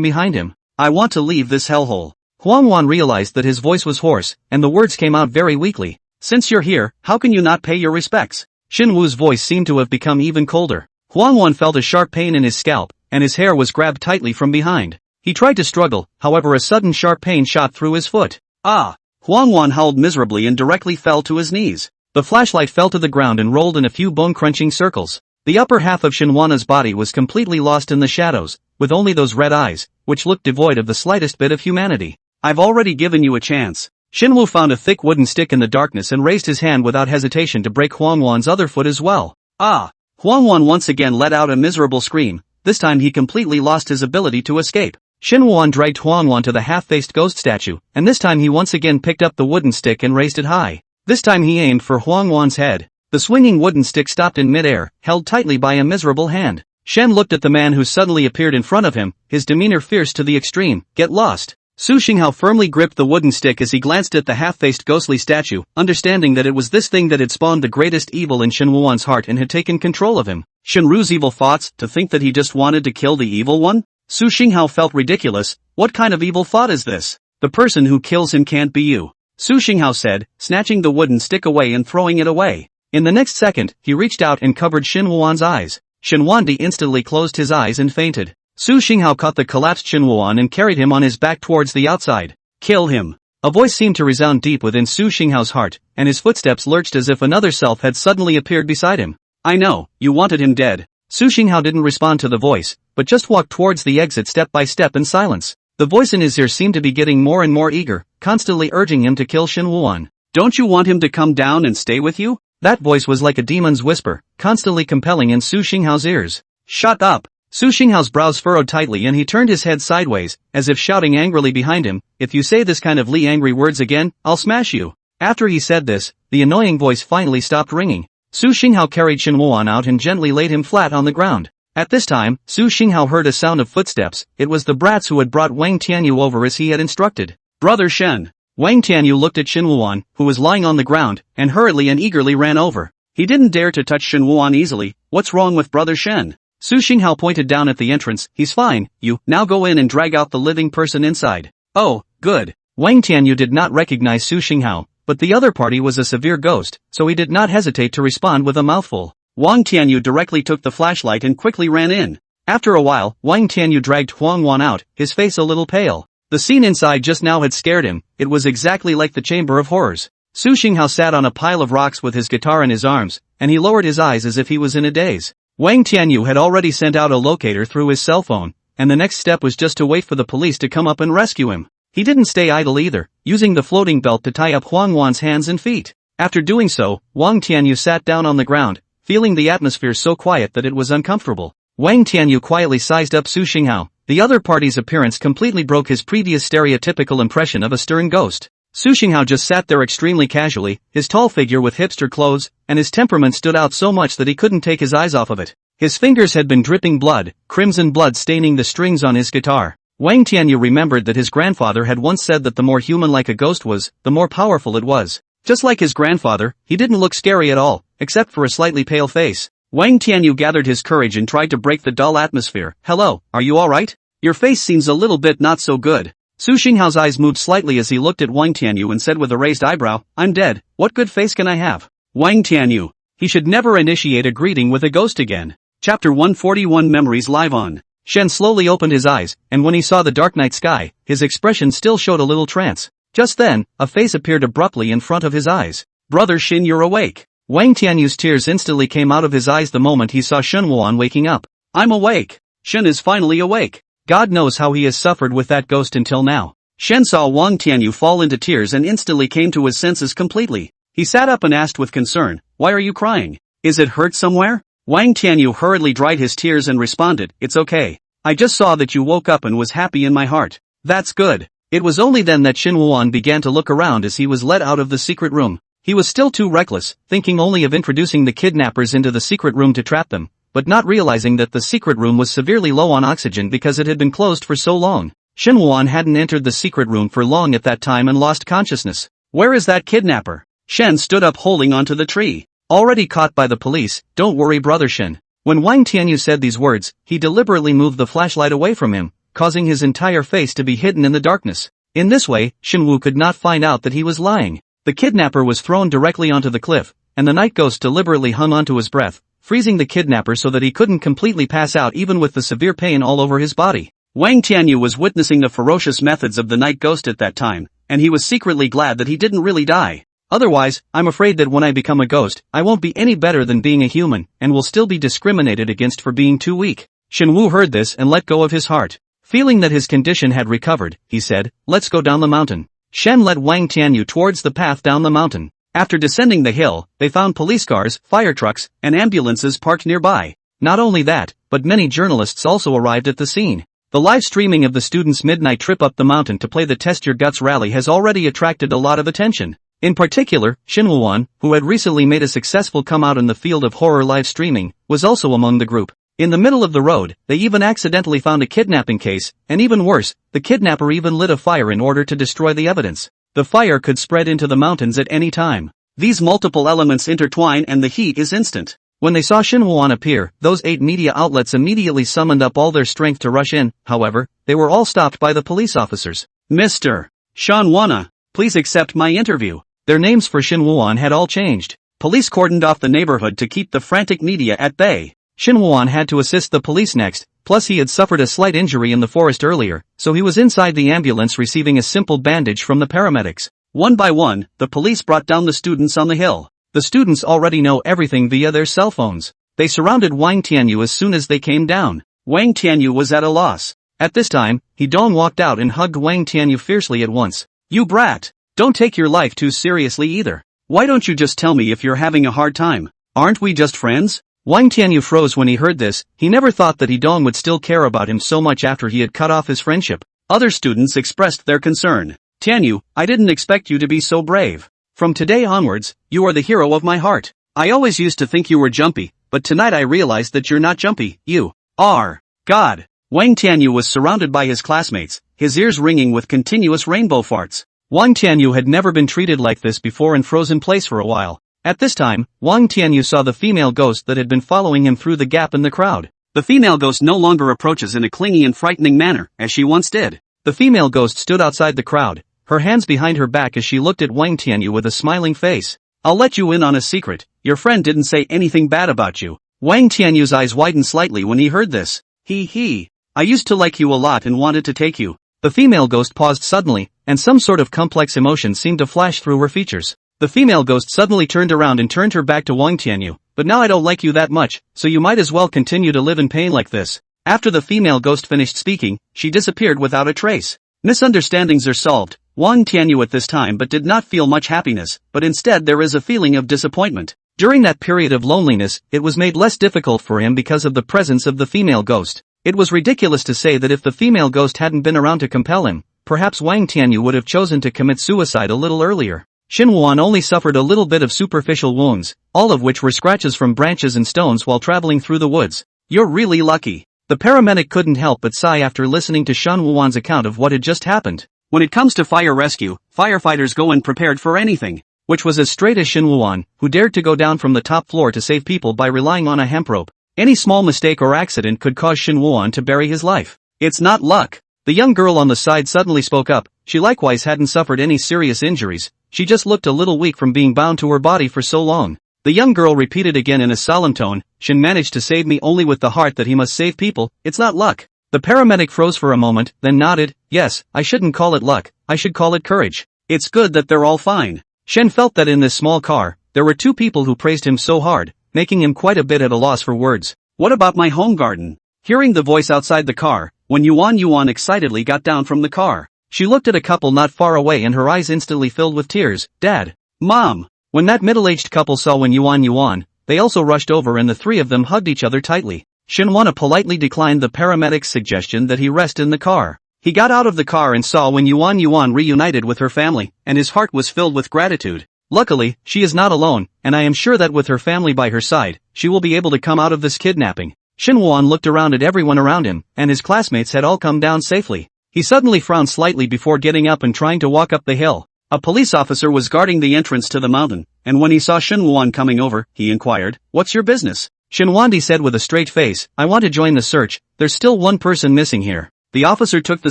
behind him. "I want to leave this hellhole." Huang Wan realized that his voice was hoarse, and the words came out very weakly. "Since you're here, how can you not pay your respects?" Shen Wu's voice seemed to have become even colder. Huang Wan felt a sharp pain in his scalp, and his hair was grabbed tightly from behind. He tried to struggle, however a sudden sharp pain shot through his foot. "Ah!" Huang Wan howled miserably and directly fell to his knees. The flashlight fell to the ground and rolled in a few bone-crunching circles. The upper half of Shen Wan's body was completely lost in the shadows, with only those red eyes, which looked devoid of the slightest bit of humanity. "I've already given you a chance." Shen Wu found a thick wooden stick in the darkness and raised his hand without hesitation to break Huang Wan's other foot as well. "Ah!" Huang Wan once again let out a miserable scream, this time he completely lost his ability to escape. Shen Wuan dragged Huang Wan to the half-faced ghost statue, and this time he once again picked up the wooden stick and raised it high. This time he aimed for Huang Wan's head. The swinging wooden stick stopped in mid-air, held tightly by a miserable hand. Shen looked at the man who suddenly appeared in front of him, his demeanor fierce to the extreme. "Get lost." Su Xinghao firmly gripped the wooden stick as he glanced at the half-faced ghostly statue, understanding that it was this thing that had spawned the greatest evil in Shen Wuan's heart and had taken control of him. Shenru's evil thoughts, to think that he just wanted to kill the evil one? Su Xinghao felt ridiculous. What kind of evil thought is this? The person who kills him can't be you. Su Xinghao said, snatching the wooden stick away and throwing it away. In the next second, he reached out and covered Shen Wuan's eyes. Shen Wuandi instantly closed his eyes and fainted. Su Xinghao caught the collapsed Shen Wuan and carried him on his back towards the outside. "Kill him." A voice seemed to resound deep within Su Xinghao's heart, and his footsteps lurched as if another self had suddenly appeared beside him. "I know, you wanted him dead." Su Xinghao didn't respond to the voice, but just walked towards the exit step by step in silence. The voice in his ear seemed to be getting more and more eager, constantly urging him to kill Shen Wuan. "Don't you want him to come down and stay with you?" That voice was like a demon's whisper, constantly compelling in Su Xinghao's ears. "Shut up." Su Xinghao's brows furrowed tightly and he turned his head sideways, as if shouting angrily behind him, "If you say this kind of angry words again, I'll smash you." After he said this, the annoying voice finally stopped ringing. Su Xinghao carried Shen Wuan out and gently laid him flat on the ground. At this time, Su Xinghao heard a sound of footsteps. It was the brats who had brought Wang Tianyu over as he had instructed. "Brother Shen." Wang Tianyu looked at Shen Wuan, who was lying on the ground, and hurriedly and eagerly ran over. He didn't dare to touch Shen Wuan easily. "What's wrong with Brother Shen?" Su Xinghao pointed down at the entrance. "He's fine, you, now go in and drag out the living person inside." "Oh, good." Wang Tianyu did not recognize Su Xinghao, but the other party was a severe ghost, so he did not hesitate to respond with a mouthful. Wang Tianyu directly took the flashlight and quickly ran in. After a while, Wang Tianyu dragged Huang Wan out, his face a little pale. The scene inside just now had scared him, it was exactly like the Chamber of Horrors. Su Xinghao sat on a pile of rocks with his guitar in his arms, and he lowered his eyes as if he was in a daze. Wang Tianyu had already sent out a locator through his cell phone, and the next step was just to wait for the police to come up and rescue him. He didn't stay idle either, using the floating belt to tie up Huang Wan's hands and feet. After doing so, Wang Tianyu sat down on the ground, feeling the atmosphere so quiet that it was uncomfortable. Wang Tianyu quietly sized up Su Xinghao. The other party's appearance completely broke his previous stereotypical impression of a stern ghost. Su Xinghao just sat there extremely casually, his tall figure with hipster clothes, and his temperament stood out so much that he couldn't take his eyes off of it. His fingers had been dripping blood, crimson blood staining the strings on his guitar. Wang Tianyu remembered that his grandfather had once said that the more human-like a ghost was, the more powerful it was. Just like his grandfather, he didn't look scary at all, except for a slightly pale face. Wang Tianyu gathered his courage and tried to break the dull atmosphere. "Hello, are you alright? Your face seems a little bit not so good." Su Xinghao's eyes moved slightly as he looked at Wang Tianyu and said with a raised eyebrow, "I'm dead, what good face can I have?" Wang Tianyu. He should never initiate a greeting with a ghost again. Chapter 141 Memories Live On. Shen slowly opened his eyes, and when he saw the dark night sky, his expression still showed a little trance. Just then, a face appeared abruptly in front of his eyes. "Brother Shin, you're awake." Wang Tianyu's tears instantly came out of his eyes the moment he saw Shen Wuan waking up. "I'm awake. Shen is finally awake." God knows how he has suffered with that ghost until now. Shen saw Wang Tianyu fall into tears and instantly came to his senses completely. He sat up and asked with concern, "Why are you crying? Is it hurt somewhere?" Wang Tianyu hurriedly dried his tears and responded, "It's okay. I just saw that you woke up and was happy in my heart." "That's good." It was only then that Shen Wuan began to look around as he was led out of the secret room. He was still too reckless, thinking only of introducing the kidnappers into the secret room to trap them, but not realizing that the secret room was severely low on oxygen because it had been closed for so long. Shen Wuan hadn't entered the secret room for long at that time and lost consciousness. "Where is that kidnapper?" Shen stood up holding onto the tree. "Already caught by the police, don't worry brother Shen." When Wang Tianyu said these words, he deliberately moved the flashlight away from him, causing his entire face to be hidden in the darkness. In this way, Shen Wu could not find out that he was lying. The kidnapper was thrown directly onto the cliff, and the night ghost deliberately hung onto his breath, freezing the kidnapper so that he couldn't completely pass out even with the severe pain all over his body. Wang Tianyu was witnessing the ferocious methods of the night ghost at that time, and he was secretly glad that he didn't really die. Otherwise, I'm afraid that when I become a ghost, I won't be any better than being a human, and will still be discriminated against for being too weak. Shen Wu heard this and let go of his heart. Feeling that his condition had recovered, he said, "Let's go down the mountain." Shen led Wang Tianyu towards the path down the mountain. After descending the hill, they found police cars, fire trucks, and ambulances parked nearby. Not only that, but many journalists also arrived at the scene. The live streaming of the students' midnight trip up the mountain to play the Test Your Guts rally has already attracted a lot of attention. In particular, Shen Wuan, who had recently made a successful come out in the field of horror live streaming, was also among the group. In the middle of the road, they even accidentally found a kidnapping case, and even worse, the kidnapper even lit a fire in order to destroy the evidence. The fire could spread into the mountains at any time. These multiple elements intertwine and the heat is instant. When they saw Shen Wuan appear, those 8 media outlets immediately summoned up all their strength to rush in. However, they were all stopped by the police officers. "Mr. Shen Wana, please accept my interview." Their names for Shen Wuan had all changed. Police cordoned off the neighborhood to keep the frantic media at bay. Shen Wuan had to assist the police next, plus he had suffered a slight injury in the forest earlier, so he was inside the ambulance receiving a simple bandage from the paramedics. One by one, the police brought down the students on the hill. The students already know everything via their cell phones. They surrounded Wang Tianyu as soon as they came down. Wang Tianyu was at a loss. At this time, Dong walked out and hugged Wang Tianyu fiercely at once. "You brat! Don't take your life too seriously either. Why don't you just tell me if you're having a hard time? Aren't we just friends?" Wang Tianyu froze when he heard this. He never thought that Dong would still care about him so much after he had cut off his friendship. Other students expressed their concern. "Tianyu, I didn't expect you to be so brave. From today onwards, you are the hero of my heart. I always used to think you were jumpy, but tonight I realized that you're not jumpy, you are God." Wang Tianyu was surrounded by his classmates, his ears ringing with continuous rainbow farts. Wang Tianyu had never been treated like this before and froze in place for a while. At this time, Wang Tianyu saw the female ghost that had been following him through the gap in the crowd. The female ghost no longer approaches in a clingy and frightening manner, as she once did. The female ghost stood outside the crowd, her hands behind her back as she looked at Wang Tianyu with a smiling face. "I'll let you in on a secret, your friend didn't say anything bad about you." Wang Tianyu's eyes widened slightly when he heard this. I used to like you a lot and wanted to take you." The female ghost paused suddenly, and some sort of complex emotion seemed to flash through her features. The female ghost suddenly turned around and turned her back to Wang Tianyu. "But now I don't like you that much, so you might as well continue to live in pain like this." After the female ghost finished speaking, she disappeared without a trace. Misunderstandings are solved, Wang Tianyu at this time but did not feel much happiness, but instead there is a feeling of disappointment. During that period of loneliness, it was made less difficult for him because of the presence of the female ghost. It was ridiculous to say that if the female ghost hadn't been around to compel him, perhaps Wang Tianyu would have chosen to commit suicide a little earlier. Xin Wuan only suffered a little bit of superficial wounds, all of which were scratches from branches and stones while traveling through the woods. You're really lucky. The paramedic couldn't help but sigh after listening to Shen Wuan's account of what had just happened. When it comes to fire rescue, firefighters go in prepared for anything. Which was as straight as Shen Wuan, who dared to go down from the top floor to save people by relying on a hemp rope. Any small mistake or accident could cause Shen Wuan to bury his life. It's not luck. The young girl on the side suddenly spoke up. She likewise hadn't suffered any serious injuries. She just looked a little weak from being bound to her body for so long. The young girl repeated again in a solemn tone, Shen managed to save me only with the heart that he must save people. It's not luck. The paramedic froze for a moment, then nodded. Yes, I shouldn't call it luck, I should call it courage. It's good that they're all fine. Shen felt that in this small car, there were two people who praised him so hard, making him quite a bit at a loss for words. What about my home garden? Hearing the voice outside the car, when Yuan excitedly got down from the car. She looked at a couple not far away and her eyes instantly filled with tears. Dad. Mom. When that middle-aged couple saw when Yuan, they also rushed over and the three of them hugged each other tightly. Shinwana politely declined the paramedic's suggestion that he rest in the car. He got out of the car and saw when Yuan reunited with her family, and his heart was filled with gratitude. Luckily, she is not alone, and I am sure that with her family by her side, she will be able to come out of this kidnapping. Shinwan looked around at everyone around him, and his classmates had all come down safely. He suddenly frowned slightly before getting up and trying to walk up the hill. A police officer was guarding the entrance to the mountain, and when he saw Shinwan coming over, he inquired, "What's your business?" Shinwandi said with a straight face, "I want to join the search, there's still one person missing here." The officer took the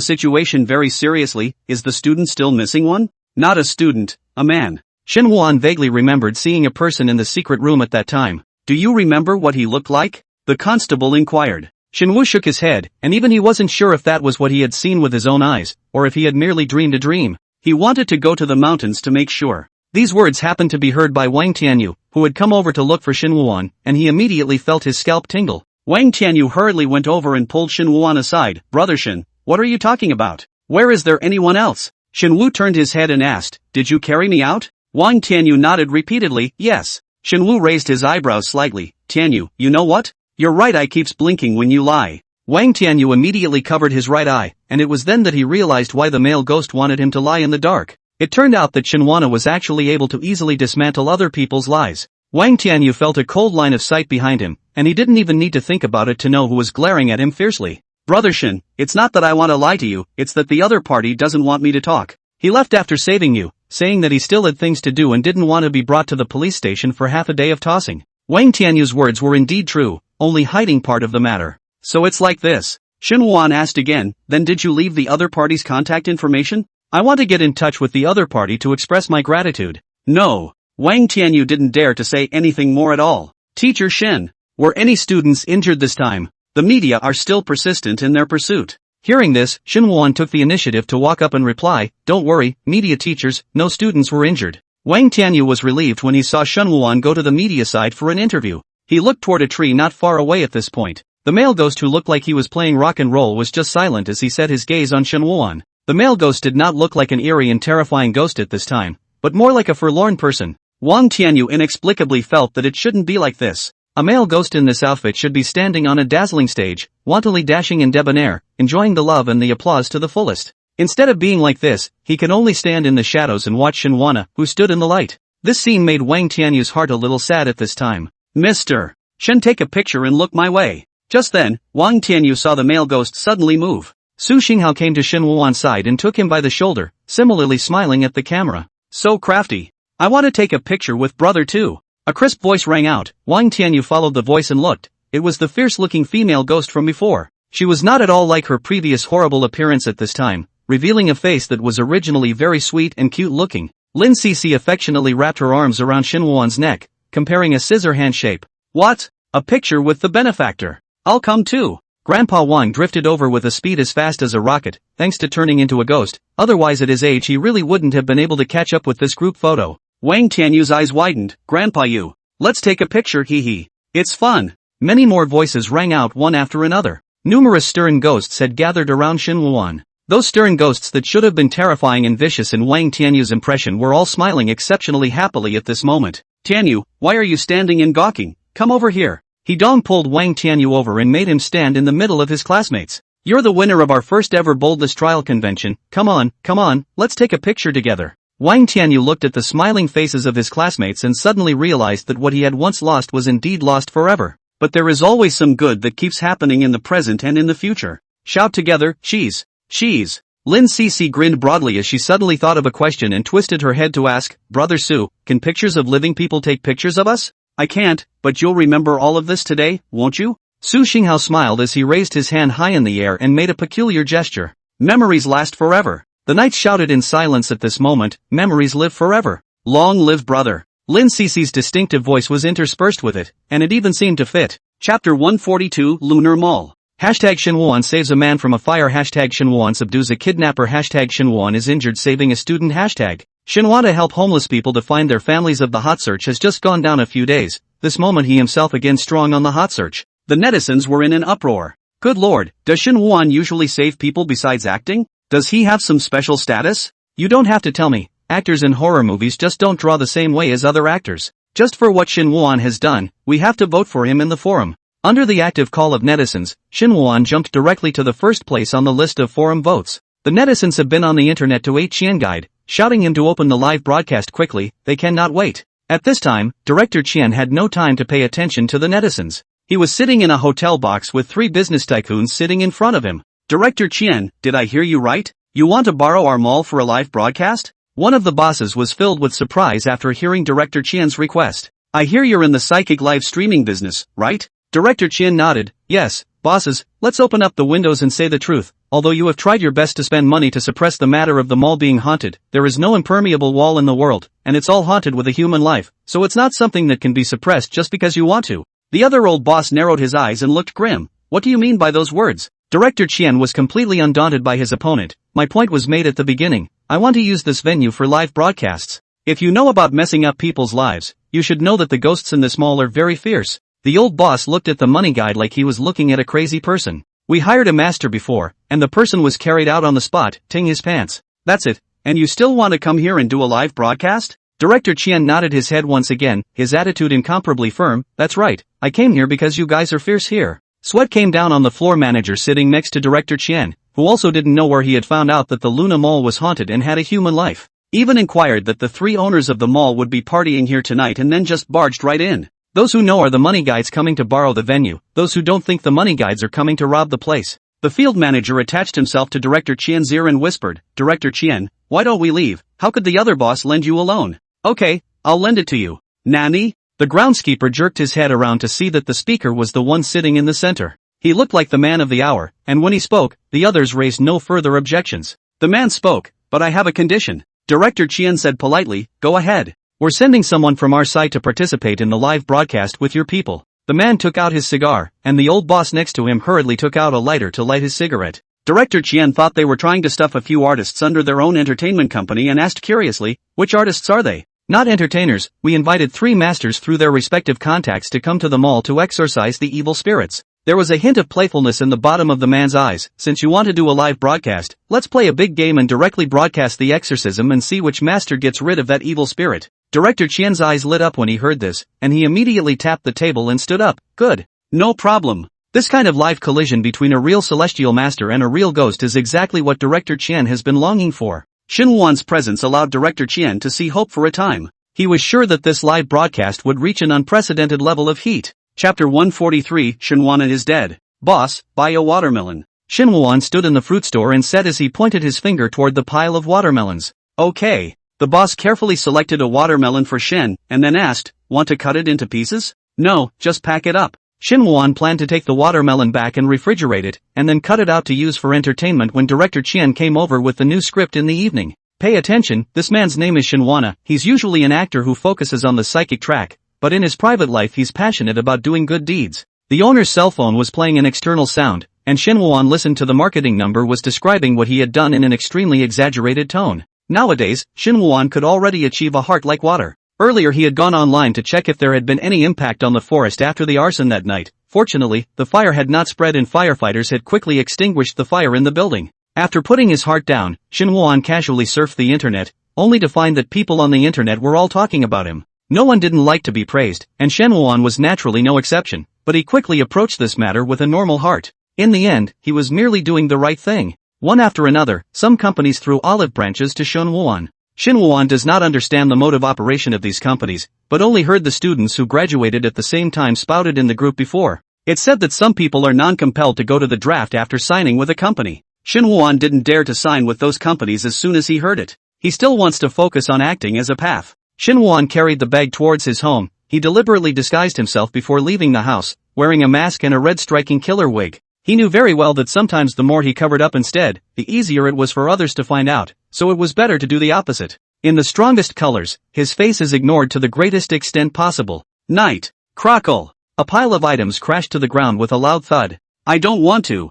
situation very seriously. Is the student still missing one? Not a student, a man. Shinwan vaguely remembered seeing a person in the secret room at that time. Do you remember what he looked like? The constable inquired. Shinwu shook his head, and even he wasn't sure if that was what he had seen with his own eyes, or if he had merely dreamed a dream. He wanted to go to the mountains to make sure. These words happened to be heard by Wang Tianyu, who had come over to look for Shinwuan, and he immediately felt his scalp tingle. Wang Tianyu hurriedly went over and pulled Shinwuan aside. "Brother Shin, what are you talking about? Where is there anyone else?" Shinwu turned his head and asked, "Did you carry me out?" Wang Tianyu nodded repeatedly, "Yes." Shinwu raised his eyebrows slightly. "Tianyu, you know what? Your right eye keeps blinking when you lie." Wang Tianyu immediately covered his right eye, and it was then that he realized why the male ghost wanted him to lie in the dark. It turned out that Shinwana was actually able to easily dismantle other people's lies. Wang Tianyu felt a cold line of sight behind him, and he didn't even need to think about it to know who was glaring at him fiercely. "Brother Shin, it's not that I want to lie to you, it's that the other party doesn't want me to talk. He left after saving you, saying that he still had things to do and didn't want to be brought to the police station for half a day of tossing." Wang Tianyu's words were indeed true, only hiding part of the matter. "So it's like this?" Shinwan asked again, "Then did you leave the other party's contact information? I want to get in touch with the other party to express my gratitude." "No." Wang Tianyu didn't dare to say anything more at all. "Teacher Shin, were any students injured this time? The media are still persistent in their pursuit." Hearing this, Shinwan took the initiative to walk up and reply, "Don't worry, media teachers, no students were injured." Wang Tianyu was relieved when he saw Shinwan go to the media side for an interview. He looked toward a tree not far away at this point. The male ghost who looked like he was playing rock and roll was just silent as he set his gaze on Shinwan. The male ghost did not look like an eerie and terrifying ghost at this time, but more like a forlorn person. Wang Tianyu inexplicably felt that it shouldn't be like this. A male ghost in this outfit should be standing on a dazzling stage, wantonly dashing and debonair, enjoying the love and the applause to the fullest. Instead of being like this, he can only stand in the shadows and watch Shinwana, who stood in the light. This scene made Wang Tianyu's heart a little sad at this time. "Mr. Shen, take a picture and look my way." Just then, Wang Tianyu saw the male ghost suddenly move. Su Xinghao came to Shinwuan's side and took him by the shoulder, similarly smiling at the camera. "So crafty. I want to take a picture with brother too." A crisp voice rang out. Wang Tianyu followed the voice and looked. It was the fierce-looking female ghost from before. She was not at all like her previous horrible appearance at this time, revealing a face that was originally very sweet and cute-looking. Lin Cece affectionately wrapped her arms around Shinwuan's neck, comparing a scissor hand shape. "What? A picture with the benefactor? I'll come too." Grandpa Wang drifted over with a speed as fast as a rocket, thanks to turning into a ghost. Otherwise at his age he really wouldn't have been able to catch up with this group photo. Wang Tianyu's eyes widened. "Grandpa you. Let's take a picture, hee hee. It's fun." Many more voices rang out one after another. Numerous stern ghosts had gathered around Shinwuan. Those stern ghosts that should have been terrifying and vicious in Wang Tianyu's impression were all smiling exceptionally happily at this moment. Tianyu, why are you standing and gawking? Come over here. He dong pulled Wang Tianyu over and made him stand in the middle of his classmates. You're the winner of our first ever boldness trial convention, come on, let's take a picture together. Wang Tianyu looked at the smiling faces of his classmates and suddenly realized that what he had once lost was indeed lost forever. But there is always some good that keeps happening in the present and in the future. Shout together, cheese. Cheese. Lin Cece grinned broadly as she suddenly thought of a question and twisted her head to ask, Brother Su, can pictures of living people take pictures of us? I can't, but you'll remember all of this today, won't you? Su Xinghao smiled as he raised his hand high in the air and made a peculiar gesture. Memories last forever. The knights shouted in silence at this moment, memories live forever. Long live brother. Lin Cece's distinctive voice was interspersed with it, and it even seemed to fit. Chapter 142 Lunar Mall. Hashtag Shenhuan saves a man from a fire. Hashtag Shenhuan subdues a kidnapper. Hashtag Shenhuan is injured saving a student. Hashtag Shenhua to help homeless people to find their families. Of the hot search has just gone down a few days. This moment he himself again strong on the hot search. The netizens were in an uproar. Good lord, does Shenhuan usually save people besides acting? Does he have some special status? You don't have to tell me. Actors in horror movies just don't draw the same way as other actors. Just for what Shenhuan has done, we have to vote for him in the forum. Under the active call of netizens, Shenhuan jumped directly to the first place on the list of forum votes. The netizens have been on the internet to 8 Qian Guide, shouting him to open the live broadcast quickly, they cannot wait. At this time, Director Qian had no time to pay attention to the netizens. He was sitting in a hotel box with 3 business tycoons sitting in front of him. Director Qian, did I hear you right? You want to borrow our mall for a live broadcast? One of the bosses was filled with surprise after hearing Director Qian's request. I hear you're in the psychic live streaming business, right? Director Qian nodded. Yes, bosses, let's open up the windows and say the truth. Although you have tried your best to spend money to suppress the matter of the mall being haunted, there is no impermeable wall in the world, and it's all haunted with a human life, so it's not something that can be suppressed just because you want to. The other old boss narrowed his eyes and looked grim. What do you mean by those words? Director Qian was completely undaunted by his opponent. My point was made at the beginning. I want to use this venue for live broadcasts. If you know about messing up people's lives, you should know that the ghosts in this mall are very fierce. The old boss looked at the money guide like he was looking at a crazy person. We hired a master before, and the person was carried out on the spot, ting his pants. That's it, and you still want to come here and do a live broadcast? Director Qian nodded his head once again, his attitude incomparably firm. That's right, I came here because you guys are fierce here. Sweat came down on the floor manager sitting next to Director Qian, who also didn't know where he had found out that the Luna Mall was haunted and had a human life. Even inquired that the 3 owners of the mall would be partying here tonight and then just barged right in. Those who know are the money guides coming to borrow the venue, those who don't think the money guides are coming to rob the place. The field manager attached himself to Director Qian's ear and whispered, Director Qian, why don't we leave? How could the other boss lend you a loan? Okay, I'll lend it to you. Nani? The groundskeeper jerked his head around to see that the speaker was the one sitting in the center. He looked like the man of the hour, and when he spoke, the others raised no further objections. The man spoke, but I have a condition. Director Qian said politely, go ahead. We're sending someone from our side to participate in the live broadcast with your people. The man took out his cigar, and the old boss next to him hurriedly took out a lighter to light his cigarette. Director Qian thought they were trying to stuff a few artists under their own entertainment company and asked curiously, which artists are they? Not entertainers, we invited 3 masters through their respective contacts to come to the mall to exorcise the evil spirits. There was a hint of playfulness in the bottom of the man's eyes. Since you want to do a live broadcast, let's play a big game and directly broadcast the exorcism and see which master gets rid of that evil spirit. Director Qian's eyes lit up when he heard this, and he immediately tapped the table and stood up. Good. No problem. This kind of live collision between a real celestial master and a real ghost is exactly what Director Qian has been longing for. Shenhuan's presence allowed Director Qian to see hope for a time. He was sure that this live broadcast would reach an unprecedented level of heat. Chapter 143, Shenhuan is dead. Boss, buy a watermelon. Shenhuan stood in the fruit store and said as he pointed his finger toward the pile of watermelons. Okay. The boss carefully selected a watermelon for Shen, and then asked, want to cut it into pieces? No, just pack it up. Shenhuan planned to take the watermelon back and refrigerate it, and then cut it out to use for entertainment when Director Qian came over with the new script in the evening. Pay attention, this man's name is Shenhuana. He's usually an actor who focuses on the psychic track, but in his private life he's passionate about doing good deeds. The owner's cell phone was playing an external sound, and Shenhuan listened to the marketing number was describing what he had done in an extremely exaggerated tone. Nowadays, Shenhuan could already achieve a heart like water. Earlier he had gone online to check if there had been any impact on the forest after the arson that night. Fortunately, the fire had not spread and firefighters had quickly extinguished the fire in the building. After putting his heart down, Shin Woo-an casually surfed the internet, only to find that people on the internet were all talking about him. No one didn't like to be praised, and Shin Woo-an was naturally no exception, but he quickly approached this matter with a normal heart. In the end, he was merely doing the right thing. One after another, some companies threw olive branches to Shin Woo-an. Shin Woo-an does not understand the mode of operation of these companies, but only heard the students who graduated at the same time spouted in the group before. It said that some people are non-compelled to go to the draft after signing with a company. Shin Woo-an didn't dare to sign with those companies as soon as he heard it. He still wants to focus on acting as a path. Shin Woo-an carried the bag towards his home. He deliberately disguised himself before leaving the house, wearing a mask and a red striking killer wig. He knew very well that sometimes the more he covered up instead, the easier it was for others to find out, so it was better to do the opposite. In the strongest colors, his face is ignored to the greatest extent possible. Night. Crackle. A pile of items crashed to the ground with a loud thud. I don't want to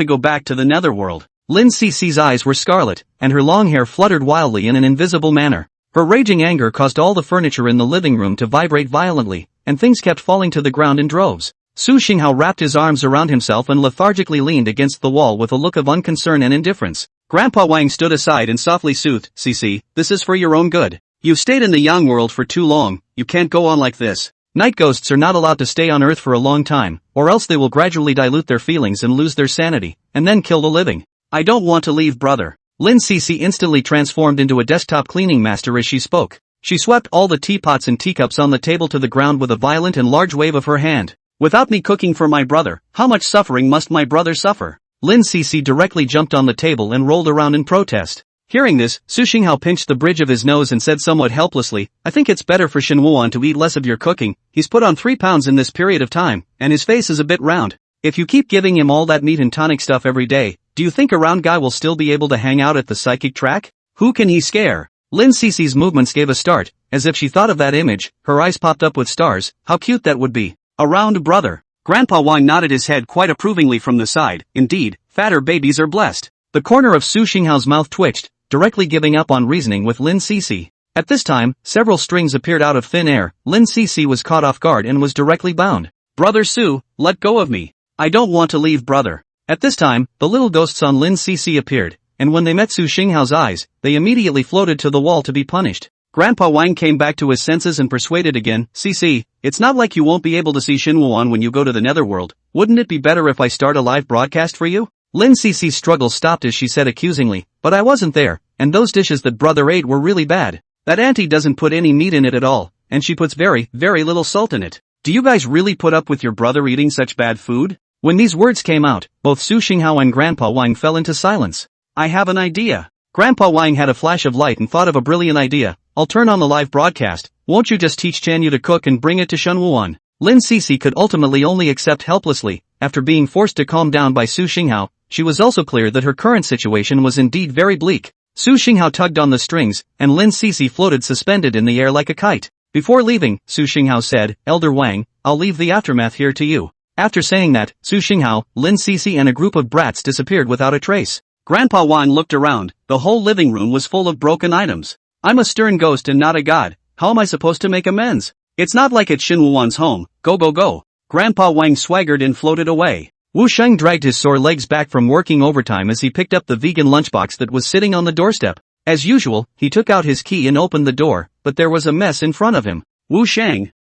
go back to the netherworld. Lin Cece's eyes were scarlet, and her long hair fluttered wildly in an invisible manner. Her raging anger caused all the furniture in the living room to vibrate violently, and things kept falling to the ground in droves. Su Xinghao wrapped his arms around himself and lethargically leaned against the wall with a look of unconcern and indifference. Grandpa Wang stood aside and softly soothed, Cece, this is for your own good. You've stayed in the Yang world for too long, you can't go on like this. Night ghosts are not allowed to stay on Earth for a long time, or else they will gradually dilute their feelings and lose their sanity, and then kill the living. I don't want to leave, brother. Lin Cece instantly transformed into a desktop cleaning master as she spoke. She swept all the teapots and teacups on the table to the ground with a violent and large wave of her hand. Without me cooking for my brother, how much suffering must my brother suffer? Lin Cece directly jumped on the table and rolled around in protest. Hearing this, Su Xinghao pinched the bridge of his nose and said somewhat helplessly, I think it's better for Shin Woo-an to eat less of your cooking. He's put on 3 pounds in this period of time, and his face is a bit round. If you keep giving him all that meat and tonic stuff every day, do you think a round guy will still be able to hang out at the psychic track? Who can he scare? Lin Cece's movements gave a start, as if she thought of that image, her eyes popped up with stars. How cute that would be. A round brother. Grandpa Wang nodded his head quite approvingly from the side. Indeed, fatter babies are blessed. The corner of Su Xinghao's mouth twitched, directly giving up on reasoning with Lin Cece. At this time, several strings appeared out of thin air. Lin Cece was caught off guard and was directly bound. Brother Su, let go of me. I don't want to leave, brother. At this time, the little ghosts on Lin Cece appeared, and when they met Su Xinghao's eyes, they immediately floated to the wall to be punished. Grandpa Wang came back to his senses and persuaded again, Cece, it's not like you won't be able to see Shin Woo-an when you go to the netherworld. Wouldn't it be better if I start a live broadcast for you? Lin Cece's struggle stopped as she said accusingly, but I wasn't there, and those dishes that brother ate were really bad. That auntie doesn't put any meat in it at all, and she puts very, very little salt in it. Do you guys really put up with your brother eating such bad food? When these words came out, both Su Xinghao and Grandpa Wang fell into silence. I have an idea. Grandpa Wang had a flash of light and thought of a brilliant idea. I'll turn on the live broadcast. Won't you just teach Chanyu to cook and bring it to Shin Woo-an? Lin Cece could ultimately only accept helplessly, after being forced to calm down by Su Xinghao. She was also clear that her current situation was indeed very bleak. Su Xinghao tugged on the strings, and Lin Cece floated suspended in the air like a kite. Before leaving, Su Xinghao said, Elder Wang, I'll leave the aftermath here to you. After saying that, Su Xinghao, Lin Cece and a group of brats disappeared without a trace. Grandpa Wang looked around. The whole living room was full of broken items. I'm a stern ghost and not a god. How am I supposed to make amends? It's not like it's Shin Woo-an's home. Go go go. Grandpa Wang swaggered and floated away. Wu Sheng dragged his sore legs back from working overtime as he picked up the vegan lunchbox that was sitting on the doorstep. As usual, he took out his key and opened the door, but there was a mess in front of him. Wu Sheng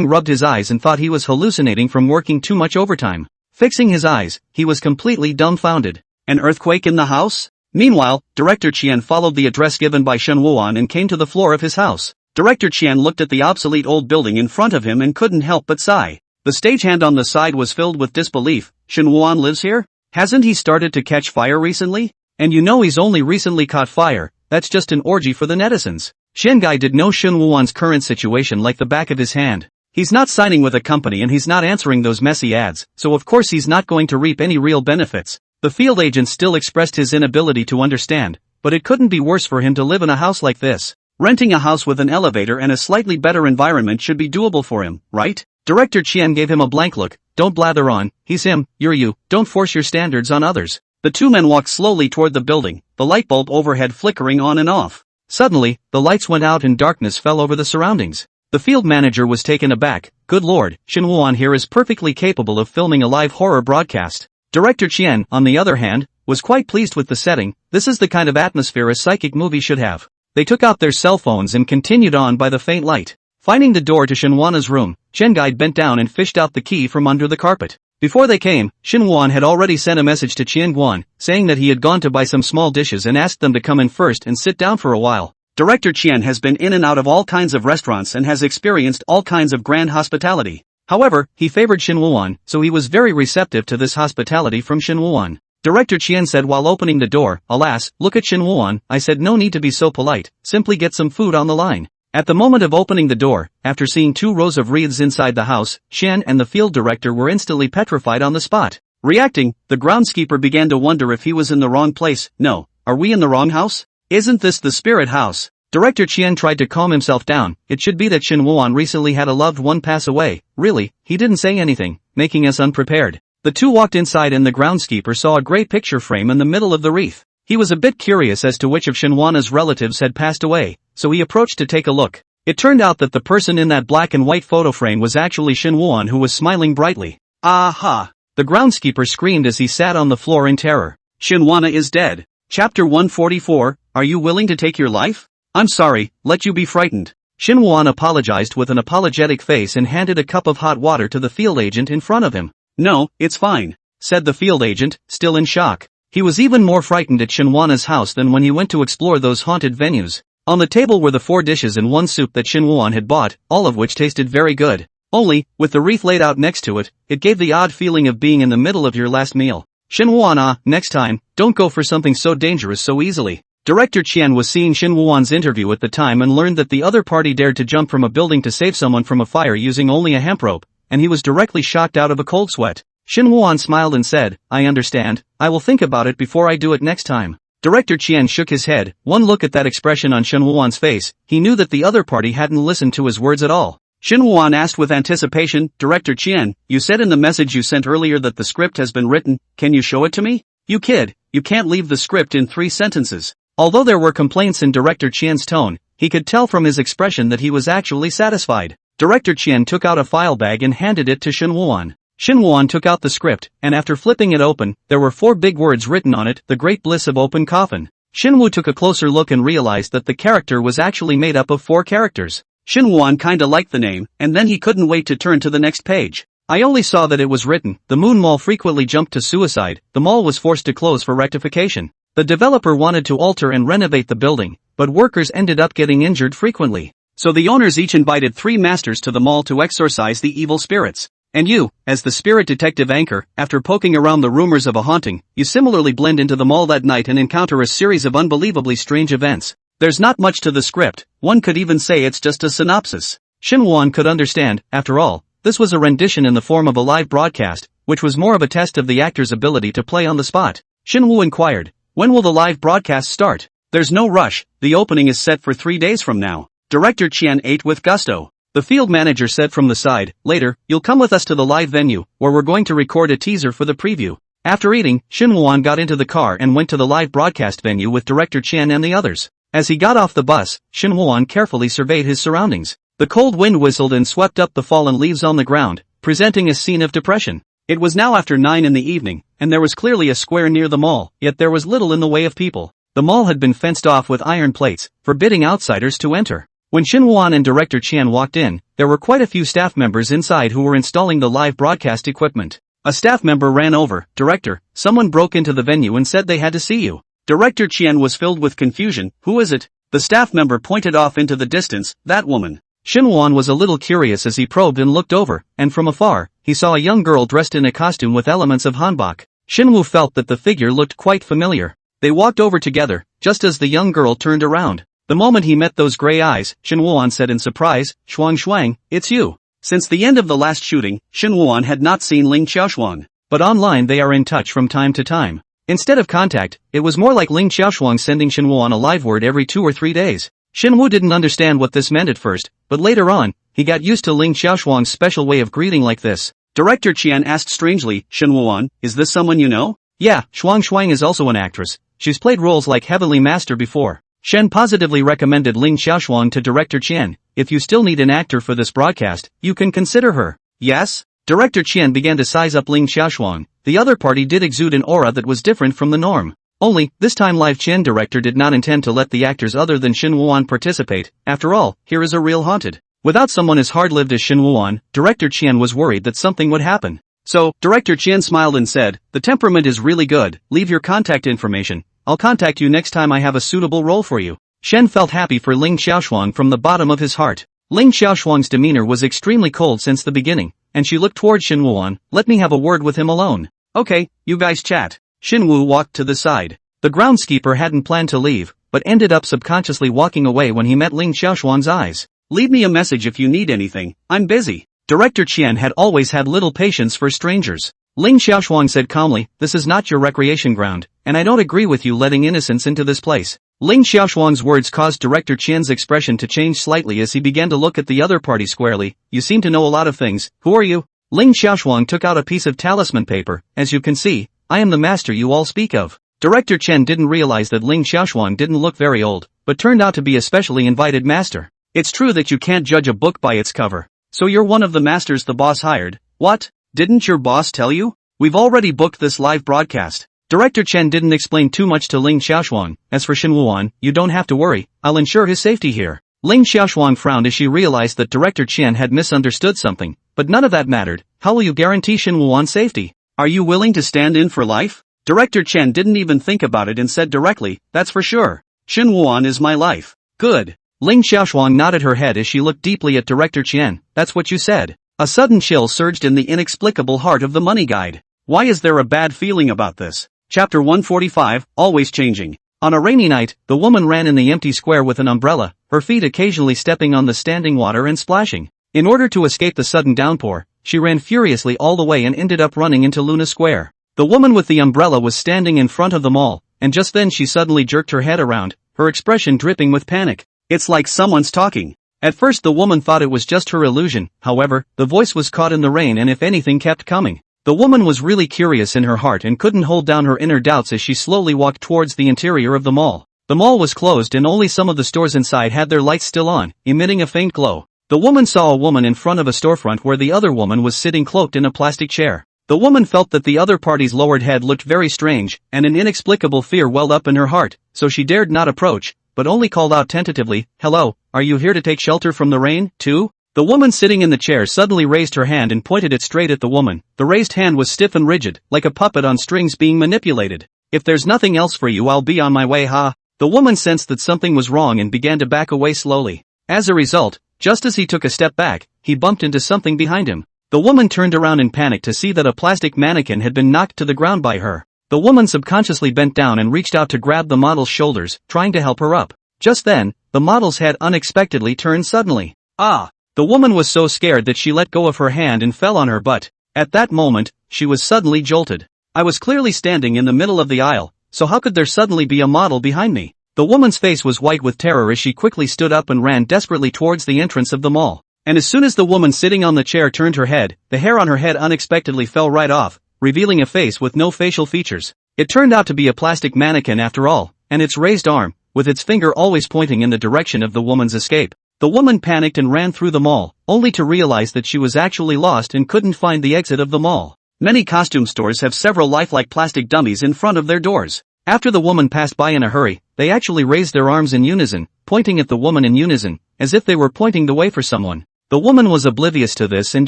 rubbed his eyes and thought he was hallucinating from working too much overtime. Fixing his eyes, he was completely dumbfounded. An earthquake in the house? Meanwhile, Director Qian followed the address given by Shin Woo-an and came to the floor of his house. Director Qian looked at the obsolete old building in front of him and couldn't help but sigh. The stagehand on the side was filled with disbelief. Shin Woo-an lives here? Hasn't he started to catch fire recently? And you know he's only recently caught fire. That's just an orgy for the netizens. Shingai did know Shin Woo-an's current situation like the back of his hand. He's not signing with a company and he's not answering those messy ads, so of course he's not going to reap any real benefits. The field agent still expressed his inability to understand, but it couldn't be worse for him to live in a house like this. Renting a house with an elevator and a slightly better environment should be doable for him, right? Director Qian gave him a blank look. Don't blather on, he's him, you're you, don't force your standards on others. The two men walked slowly toward the building, the light bulb overhead flickering on and off. Suddenly, the lights went out and darkness fell over the surroundings. The field manager was taken aback. Good lord, Shin Woo-an here is perfectly capable of filming a live horror broadcast. Director Qian, on the other hand, was quite pleased with the setting. This is the kind of atmosphere a psychic movie should have. They took out their cell phones and continued on by the faint light. Finding the door to Shinwana's room, Chengai bent down and fished out the key from under the carpet. Before they came, Shinwan had already sent a message to Qianguan, saying that he had gone to buy some small dishes and asked them to come in first and sit down for a while. Director Qian has been in and out of all kinds of restaurants and has experienced all kinds of grand hospitality. However, he favored Shinwuan, so he was very receptive to this hospitality from Shinwuan. Director Qian said while opening the door, "Alas, look at Shinwuan, I said no need to be so polite, simply get some food on the line." At the moment of opening the door, after seeing 2 rows of wreaths inside the house, Shen and the field director were instantly petrified on the spot. Reacting, the groundskeeper began to wonder if he was in the wrong place. "No, are we in the wrong house? Isn't this the spirit house?" Director Qian tried to calm himself down. It should be that Shinwuan recently had a loved one pass away. Really, he didn't say anything, making us unprepared. The two walked inside and the groundskeeper saw a grey picture frame in the middle of the wreath. He was a bit curious as to which of Shinwana's relatives had passed away, so he approached to take a look. It turned out that the person in that black and white photo frame was actually Shinwuan, who was smiling brightly. "Aha!" The groundskeeper screamed as he sat on the floor in terror. "Shinwana is dead." Chapter 144, Are you willing to take your life? "I'm sorry, let you be frightened." Shinwuan apologized with an apologetic face and handed a cup of hot water to the field agent in front of him. "No, it's fine," said the field agent, still in shock. He was even more frightened at Shinwana's house than when he went to explore those haunted venues. On the table were the 4 dishes and 1 soup that Shinwuan had bought, all of which tasted very good. Only, with the wreath laid out next to it, it gave the odd feeling of being in the middle of your last meal. Shinwuan, next time, don't go for something so dangerous so easily. Director Qian was seeing Shinwuan's interview at the time and learned that the other party dared to jump from a building to save someone from a fire using only a hemp rope, and he was directly shocked out of a cold sweat. Shinwuan smiled and said, "I understand, I will think about it before I do it next time." Director Qian shook his head. One look at that expression on Shinwuan's face, he knew that the other party hadn't listened to his words at all. Shinwuan asked with anticipation, "Director Qian, you said in the message you sent earlier that the script has been written, can you show it to me?" "You kid, you can't leave the script in 3 sentences. Although there were complaints in Director Qian's tone, he could tell from his expression that he was actually satisfied. Director Qian took out a file bag and handed it to Shinwuan. Shinwuan took out the script, and after flipping it open, there were 4 big words written on it, "The Great Bliss of Open Coffin." Shinwu took a closer look and realized that the character was actually made up of 4 characters. Shinwuan kinda liked the name, and then he couldn't wait to turn to the next page. "I only saw that it was written, the Moon Mall frequently jumped to suicide, the mall was forced to close for rectification. The developer wanted to alter and renovate the building, but workers ended up getting injured frequently. So the owners each invited 3 masters to the mall to exorcise the evil spirits. And you, as the spirit detective anchor, after poking around the rumors of a haunting, you similarly blend into the mall that night and encounter a series of unbelievably strange events. There's not much to the script, one could even say it's just a synopsis." Shinwuan could understand, after all, this was a rendition in the form of a live broadcast, which was more of a test of the actor's ability to play on the spot. Shinwu inquired, "When will the live broadcast start?" "There's no rush, the opening is set for 3 days from now." Director Qian ate with gusto. The field manager said from the side, "Later, you'll come with us to the live venue, where we're going to record a teaser for the preview." After eating, Shinwuan got into the car and went to the live broadcast venue with Director Qian and the others. As he got off the bus, Shinwuan carefully surveyed his surroundings. The cold wind whistled and swept up the fallen leaves on the ground, presenting a scene of depression. It was now after 9 in the evening, and there was clearly a square near the mall, yet there was little in the way of people. The mall had been fenced off with iron plates, forbidding outsiders to enter. When Shinwuan and Director Qian walked in, there were quite a few staff members inside who were installing the live broadcast equipment. A staff member ran over, "Director, someone broke into the venue and said they had to see you." Director Qian was filled with confusion. "Who is it?" The staff member pointed off into the distance, "That woman." Shinwuan was a little curious as he probed and looked over, and from afar, he saw a young girl dressed in a costume with elements of hanbok. Shinwu felt that the figure looked quite familiar. They walked over together, just as the young girl turned around. The moment he met those gray eyes, Shinwuan said in surprise, "Shuang, it's you." Since the end of the last shooting, Shinwuan had not seen Ling Xiaoshuang, but online they are in touch from time to time. Instead of contact, it was more like Ling Xiaoshuang sending Shinwuan a live word every 2 or 3 days. Shinwu didn't understand what this meant at first, but later on, he got used to Ling Xiaoshuang's special way of greeting like this. Director Qian asked strangely, "Shinwuan, is this someone you know?" "Yeah, Shuang is also an actress. She's played roles like Heavenly Master before." Shen positively recommended Ling Xiaoshuang to Director Qian. "If you still need an actor for this broadcast, you can consider her." "Yes?" Director Qian began to size up Ling Xiaoshuang. The other party did exude an aura that was different from the norm. Only, this time Live Qian director did not intend to let the actors other than Shin Wuan participate. After all, here is a real haunted. Without someone as hard-lived as Shin Wuan, Director Qian was worried that something would happen. So, Director Qian smiled and said, "The temperament is really good, leave your contact information. I'll contact you next time I have a suitable role for you." Shen felt happy for Ling Xiaoshuang from the bottom of his heart. Ling Xiaoshuang's demeanor was extremely cold since the beginning, and she looked toward Shin Wuan. "Let me have a word with him alone." "Okay, you guys chat." Shin Wu walked to the side. The groundskeeper hadn't planned to leave, but ended up subconsciously walking away when he met Ling Xiaoshuang's eyes. "Leave me a message if you need anything, I'm busy." Director Qian had always had little patience for strangers. Ling Xiaoshuang said calmly, "This is not your recreation ground, and I don't agree with you letting innocents into this place." Ling Xiaoshuang's words caused Director Qian's expression to change slightly as he began to look at the other party squarely. "You seem to know a lot of things, who are you?" Ling Xiaoshuang took out a piece of talisman paper. "As you can see, I am the master you all speak of." Director Chen didn't realize that Ling Xiaoshuang didn't look very old, but turned out to be a specially invited master. "It's true that you can't judge a book by its cover. So you're one of the masters the boss hired." "What? Didn't your boss tell you? We've already booked this live broadcast." Director Chen didn't explain too much to Ling Xiaoshuang. "As for Shin Wuan, you don't have to worry, I'll ensure his safety here." Ling Xiaoshuang frowned as she realized that Director Chen had misunderstood something, but none of that mattered. "How will you guarantee Shin Wuan's safety? Are you willing to stand in for life?" Director Chen didn't even think about it and said directly, "That's for sure. Shin Wuan is my life." "Good." Ling Xiaoshuang nodded her head as she looked deeply at Director Chen. "That's what you said." A sudden chill surged in the inexplicable heart of the money guide. Why is there a bad feeling about this? Chapter 145, Always Changing. On a rainy night, the woman ran in the empty square with an umbrella, her feet occasionally stepping on the standing water and splashing. In order to escape the sudden downpour, she ran furiously all the way and ended up running into Luna Square. The woman with the umbrella was standing in front of them all, and just then she suddenly jerked her head around, her expression dripping with panic. "It's like someone's talking." At first the woman thought it was just her illusion, however, the voice was caught in the rain and if anything kept coming. The woman was really curious in her heart and couldn't hold down her inner doubts as she slowly walked towards the interior of the mall. The mall was closed and only some of the stores inside had their lights still on, emitting a faint glow. The woman saw a woman in front of a storefront where the other woman was sitting cloaked in a plastic chair. The woman felt that the other party's lowered head looked very strange, and an inexplicable fear welled up in her heart, so she dared not approach, but only called out tentatively, "Hello, are you here to take shelter from the rain, too?" The woman sitting in the chair suddenly raised her hand and pointed it straight at the woman. The raised hand was stiff and rigid, like a puppet on strings being manipulated. "If there's nothing else for you, I'll be on my way, ha." The woman sensed that something was wrong and began to back away slowly. As a result, just as he took a step back, he bumped into something behind him. The woman turned around in panic to see that a plastic mannequin had been knocked to the ground by her. The woman subconsciously bent down and reached out to grab the model's shoulders, trying to help her up. Just then, the model's head unexpectedly turned suddenly. "Ah!" The woman was so scared that she let go of her hand and fell on her butt. At that moment, she was suddenly jolted. "I was clearly standing in the middle of the aisle, so how could there suddenly be a model behind me?" The woman's face was white with terror as she quickly stood up and ran desperately towards the entrance of the mall. And as soon as the woman sitting on the chair turned her head, the hair on her head unexpectedly fell right off, revealing a face with no facial features. It turned out to be a plastic mannequin after all, and its raised arm, with its finger always pointing in the direction of the woman's escape. The woman panicked and ran through the mall, only to realize that she was actually lost and couldn't find the exit of the mall. Many costume stores have several lifelike plastic dummies in front of their doors. After the woman passed by in a hurry, they actually raised their arms in unison, pointing at the woman in unison, as if they were pointing the way for someone. The woman was oblivious to this and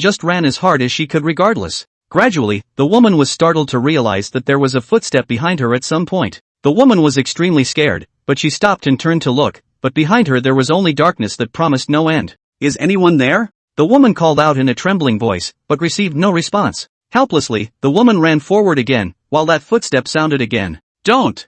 just ran as hard as she could regardless. Gradually, the woman was startled to realize that there was a footstep behind her at some point. The woman was extremely scared, but she stopped and turned to look, but behind her there was only darkness that promised no end. "Is anyone there?" The woman called out in a trembling voice, but received no response. Helplessly, the woman ran forward again, while that footstep sounded again. Don't!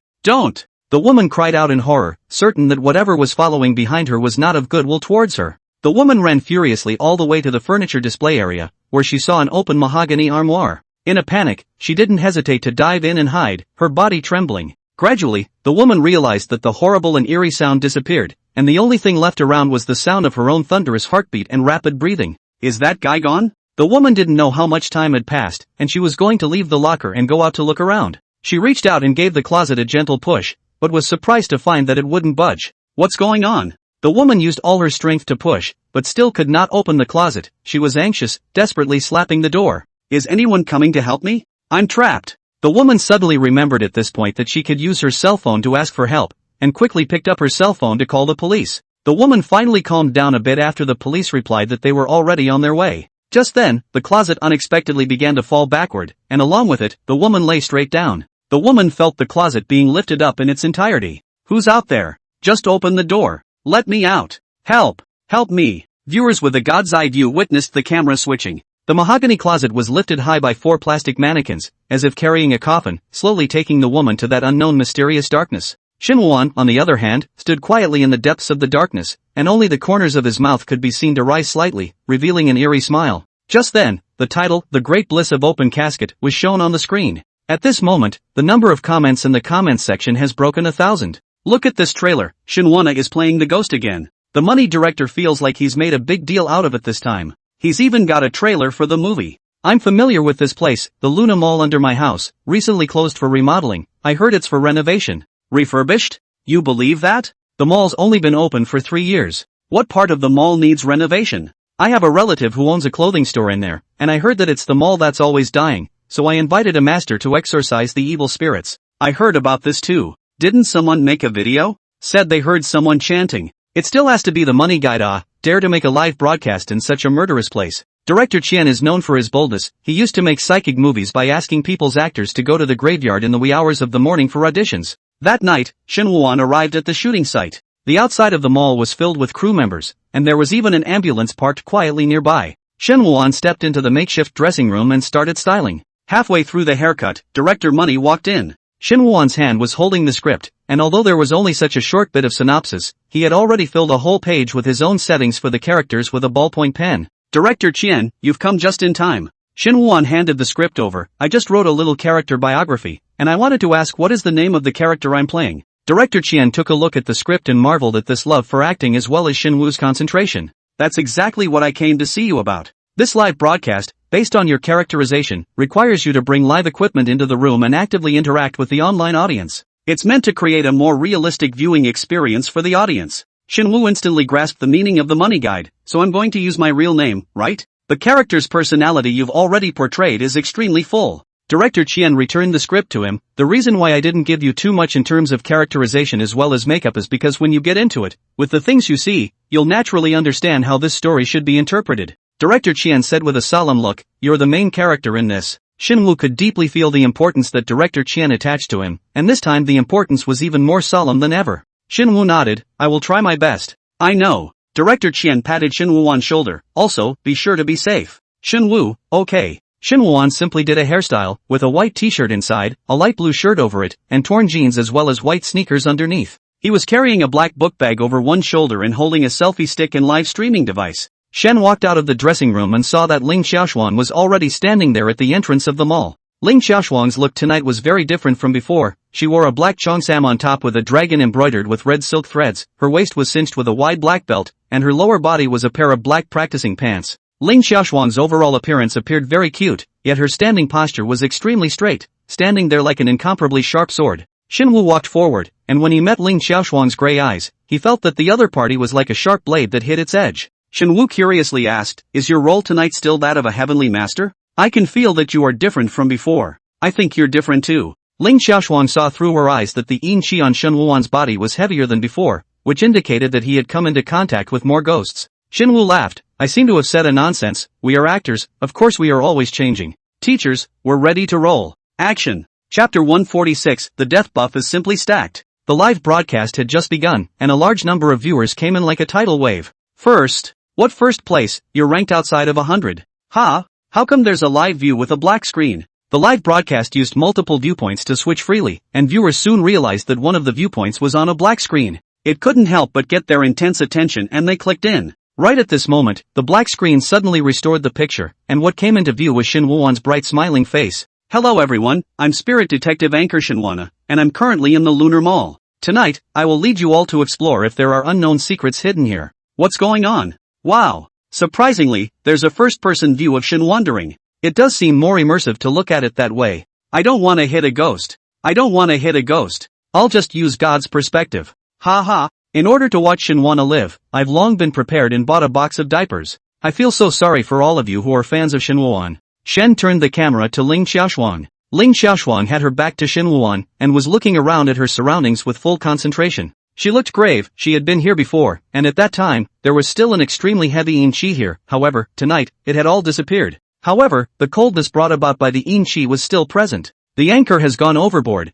The woman cried out in horror, certain that whatever was following behind her was not of goodwill towards her. The woman ran furiously all the way to the furniture display area, where she saw an open mahogany armoire. In a panic, she didn't hesitate to dive in and hide, her body trembling. Gradually, the woman realized that the horrible and eerie sound disappeared, and the only thing left around was the sound of her own thunderous heartbeat and rapid breathing. "Is that guy gone?" The woman didn't know how much time had passed, and she was going to leave the locker and go out to look around. She reached out and gave the closet a gentle push, but was surprised to find that it wouldn't budge. "What's going on?" The woman used all her strength to push, but still could not open the closet. She was anxious, desperately slapping the door. Is anyone coming to help me? I'm trapped. The woman suddenly remembered at this point that she could use her cell phone to ask for help, and quickly picked up her cell phone to call the police. The woman finally calmed down a bit after the police replied that they were already on their way. Just then, the closet unexpectedly began to fall backward, and along with it, the woman lay straight down. The woman felt the closet being lifted up in its entirety. Who's out there? Just open the door. Let me out. Help. Help me. Viewers with a god's eye view witnessed the camera switching. The mahogany closet was lifted high by 4 plastic mannequins, as if carrying a coffin, slowly taking the woman to that unknown mysterious darkness. Shinwoo, on the other hand, stood quietly in the depths of the darkness, and only the corners of his mouth could be seen to rise slightly, revealing an eerie smile. Just then, the title, The Great Bliss of Open Casket, was shown on the screen. At this moment, the number of comments in the comments section has broken 1,000. Look at this trailer, Shinwoo is playing the ghost again. The money director feels like he's made a big deal out of it this time. He's even got a trailer for the movie. I'm familiar with this place, the Luna Mall under my house, recently closed for remodeling. I heard it's for renovation. Refurbished? You believe that? The mall's only been open for 3 years. What part of the mall needs renovation? I have a relative who owns a clothing store in there, and I heard that it's the mall that's always dying, so I invited a master to exorcise the evil spirits. I heard about this too. Didn't someone make a video? Said they heard someone chanting. It still has to be the money guy dare to make a live broadcast in such a murderous place. Director Chien is known for his boldness. He used to make psychic movies by asking people's actors to go to the graveyard in the wee hours of the morning for auditions. That night, Shinwoo arrived at the shooting site. The outside of the mall was filled with crew members, and there was even an ambulance parked quietly nearby. Shinwoo stepped into the makeshift dressing room and started styling. Halfway through the haircut, Director Money walked in. Shinwoo's hand was holding the script, and although there was only such a short bit of synopsis, he had already filled a whole page with his own settings for the characters with a ballpoint pen. Director Chien, you've come just in time. Shinwoo handed the script over. I just wrote a little character biography, and I wanted to ask what is the name of the character I'm playing. Director Chien took a look at the script and marveled at this love for acting as well as Shinwoo's concentration. That's exactly what I came to see you about. This live broadcast, based on your characterization, requires you to bring live equipment into the room and actively interact with the online audience. It's meant to create a more realistic viewing experience for the audience. Shinwoo instantly grasped the meaning of the money guide, so I'm going to use my real name, right? The character's personality you've already portrayed is extremely full. Director Chien returned the script to him. The reason why I didn't give you too much in terms of characterization as well as makeup is because when you get into it, with the things you see, you'll naturally understand how this story should be interpreted. Director Chien said with a solemn look, you're the main character in this. Shinwoo could deeply feel the importance that Director Chien attached to him, and this time the importance was even more solemn than ever. Shinwoo nodded, I will try my best. I know. Director Chien patted Shinwoo on shoulder, also, be sure to be safe. Shinwoo, okay. Shinwoo simply did a hairstyle, with a white t-shirt inside, a light blue shirt over it, and torn jeans as well as white sneakers underneath. He was carrying a black book bag over one shoulder and holding a selfie stick and live streaming device. Shen walked out of the dressing room and saw that Ling Xiaoshuang was already standing there at the entrance of the mall. Ling Xiaoshuang's look tonight was very different from before. She wore a black cheongsam on top with a dragon embroidered with red silk threads, her waist was cinched with a wide black belt, and her lower body was a pair of black practicing pants. Ling Xiaoshuang's overall appearance appeared very cute, yet her standing posture was extremely straight, standing there like an incomparably sharp sword. Shinwoo walked forward, and when he met Ling Xiaoshuang's gray eyes, he felt that the other party was like a sharp blade that hit its edge. Shinwoo curiously asked, is your role tonight still that of a heavenly master? I can feel that you are different from before. I think you're different too. Ling Xiaoshuang saw through her eyes that the yin qi on Shinwoo's body was heavier than before, which indicated that he had come into contact with more ghosts. Shinwoo laughed, I seem to have said a nonsense, we are actors, of course we are always changing. Teachers, we're ready to roll. Action. Chapter 146, the death buff is simply stacked. The live broadcast had just begun, and a large number of viewers came in like a tidal wave. First. What first place? You're ranked outside of 100. Ha? How come there's a live view with a black screen? The live broadcast used multiple viewpoints to switch freely, and viewers soon realized that one of the viewpoints was on a black screen. It couldn't help but get their intense attention and they clicked in. Right at this moment, the black screen suddenly restored the picture, and what came into view was Shinwoo's bright smiling face. Hello everyone, I'm Spirit Detective Anchor Shinwoo, and I'm currently in the Lunar Mall. Tonight, I will lead you all to explore if there are unknown secrets hidden here. What's going on? Wow! Surprisingly, there's a first-person view of Shin wandering. It does seem more immersive to look at it that way. I don't want to hit a ghost. I don't want to hit a ghost. I'll just use God's perspective. Ha ha, In order to watch Shinwana live, I've long been prepared and bought a box of diapers. I feel so sorry for all of you who are fans of Shinwuan. Shen turned the camera to Ling Xiaoshuang. Ling Xiaoshuang had her back to Shinwuan and was looking around at her surroundings with full concentration. She looked grave. She had been here before, and at that time, there was still an extremely heavy yin qi here. However, tonight, it had all disappeared. However, the coldness brought about by the yin qi was still present. The anchor has gone overboard.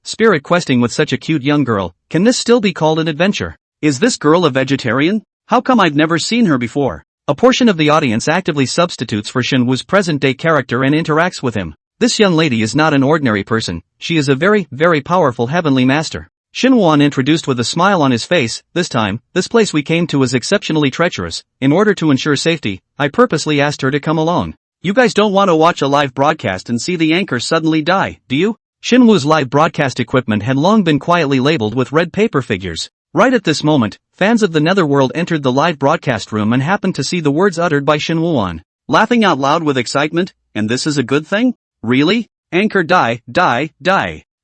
Spirit questing with such a cute young girl. Can this still be called an adventure? Is this girl a vegetarian? How come I've never seen her before? A portion of the audience actively substitutes for Shinwu's present-day character and interacts with him. This young lady is not an ordinary person. She is a very, very powerful heavenly master. Shinwuan introduced with a smile on his face. This time, this place we came to is exceptionally treacherous. In order to ensure safety, I purposely asked her to come along. You guys don't want to watch a live broadcast and see the anchor suddenly die, do you? Shinwu's live broadcast equipment had long been quietly labeled with red paper figures. Right at this moment, fans of the Netherworld entered the live broadcast room and happened to see the words uttered by Shinwuan. Laughing out loud with excitement, and this is a good thing? Really? Anchor die.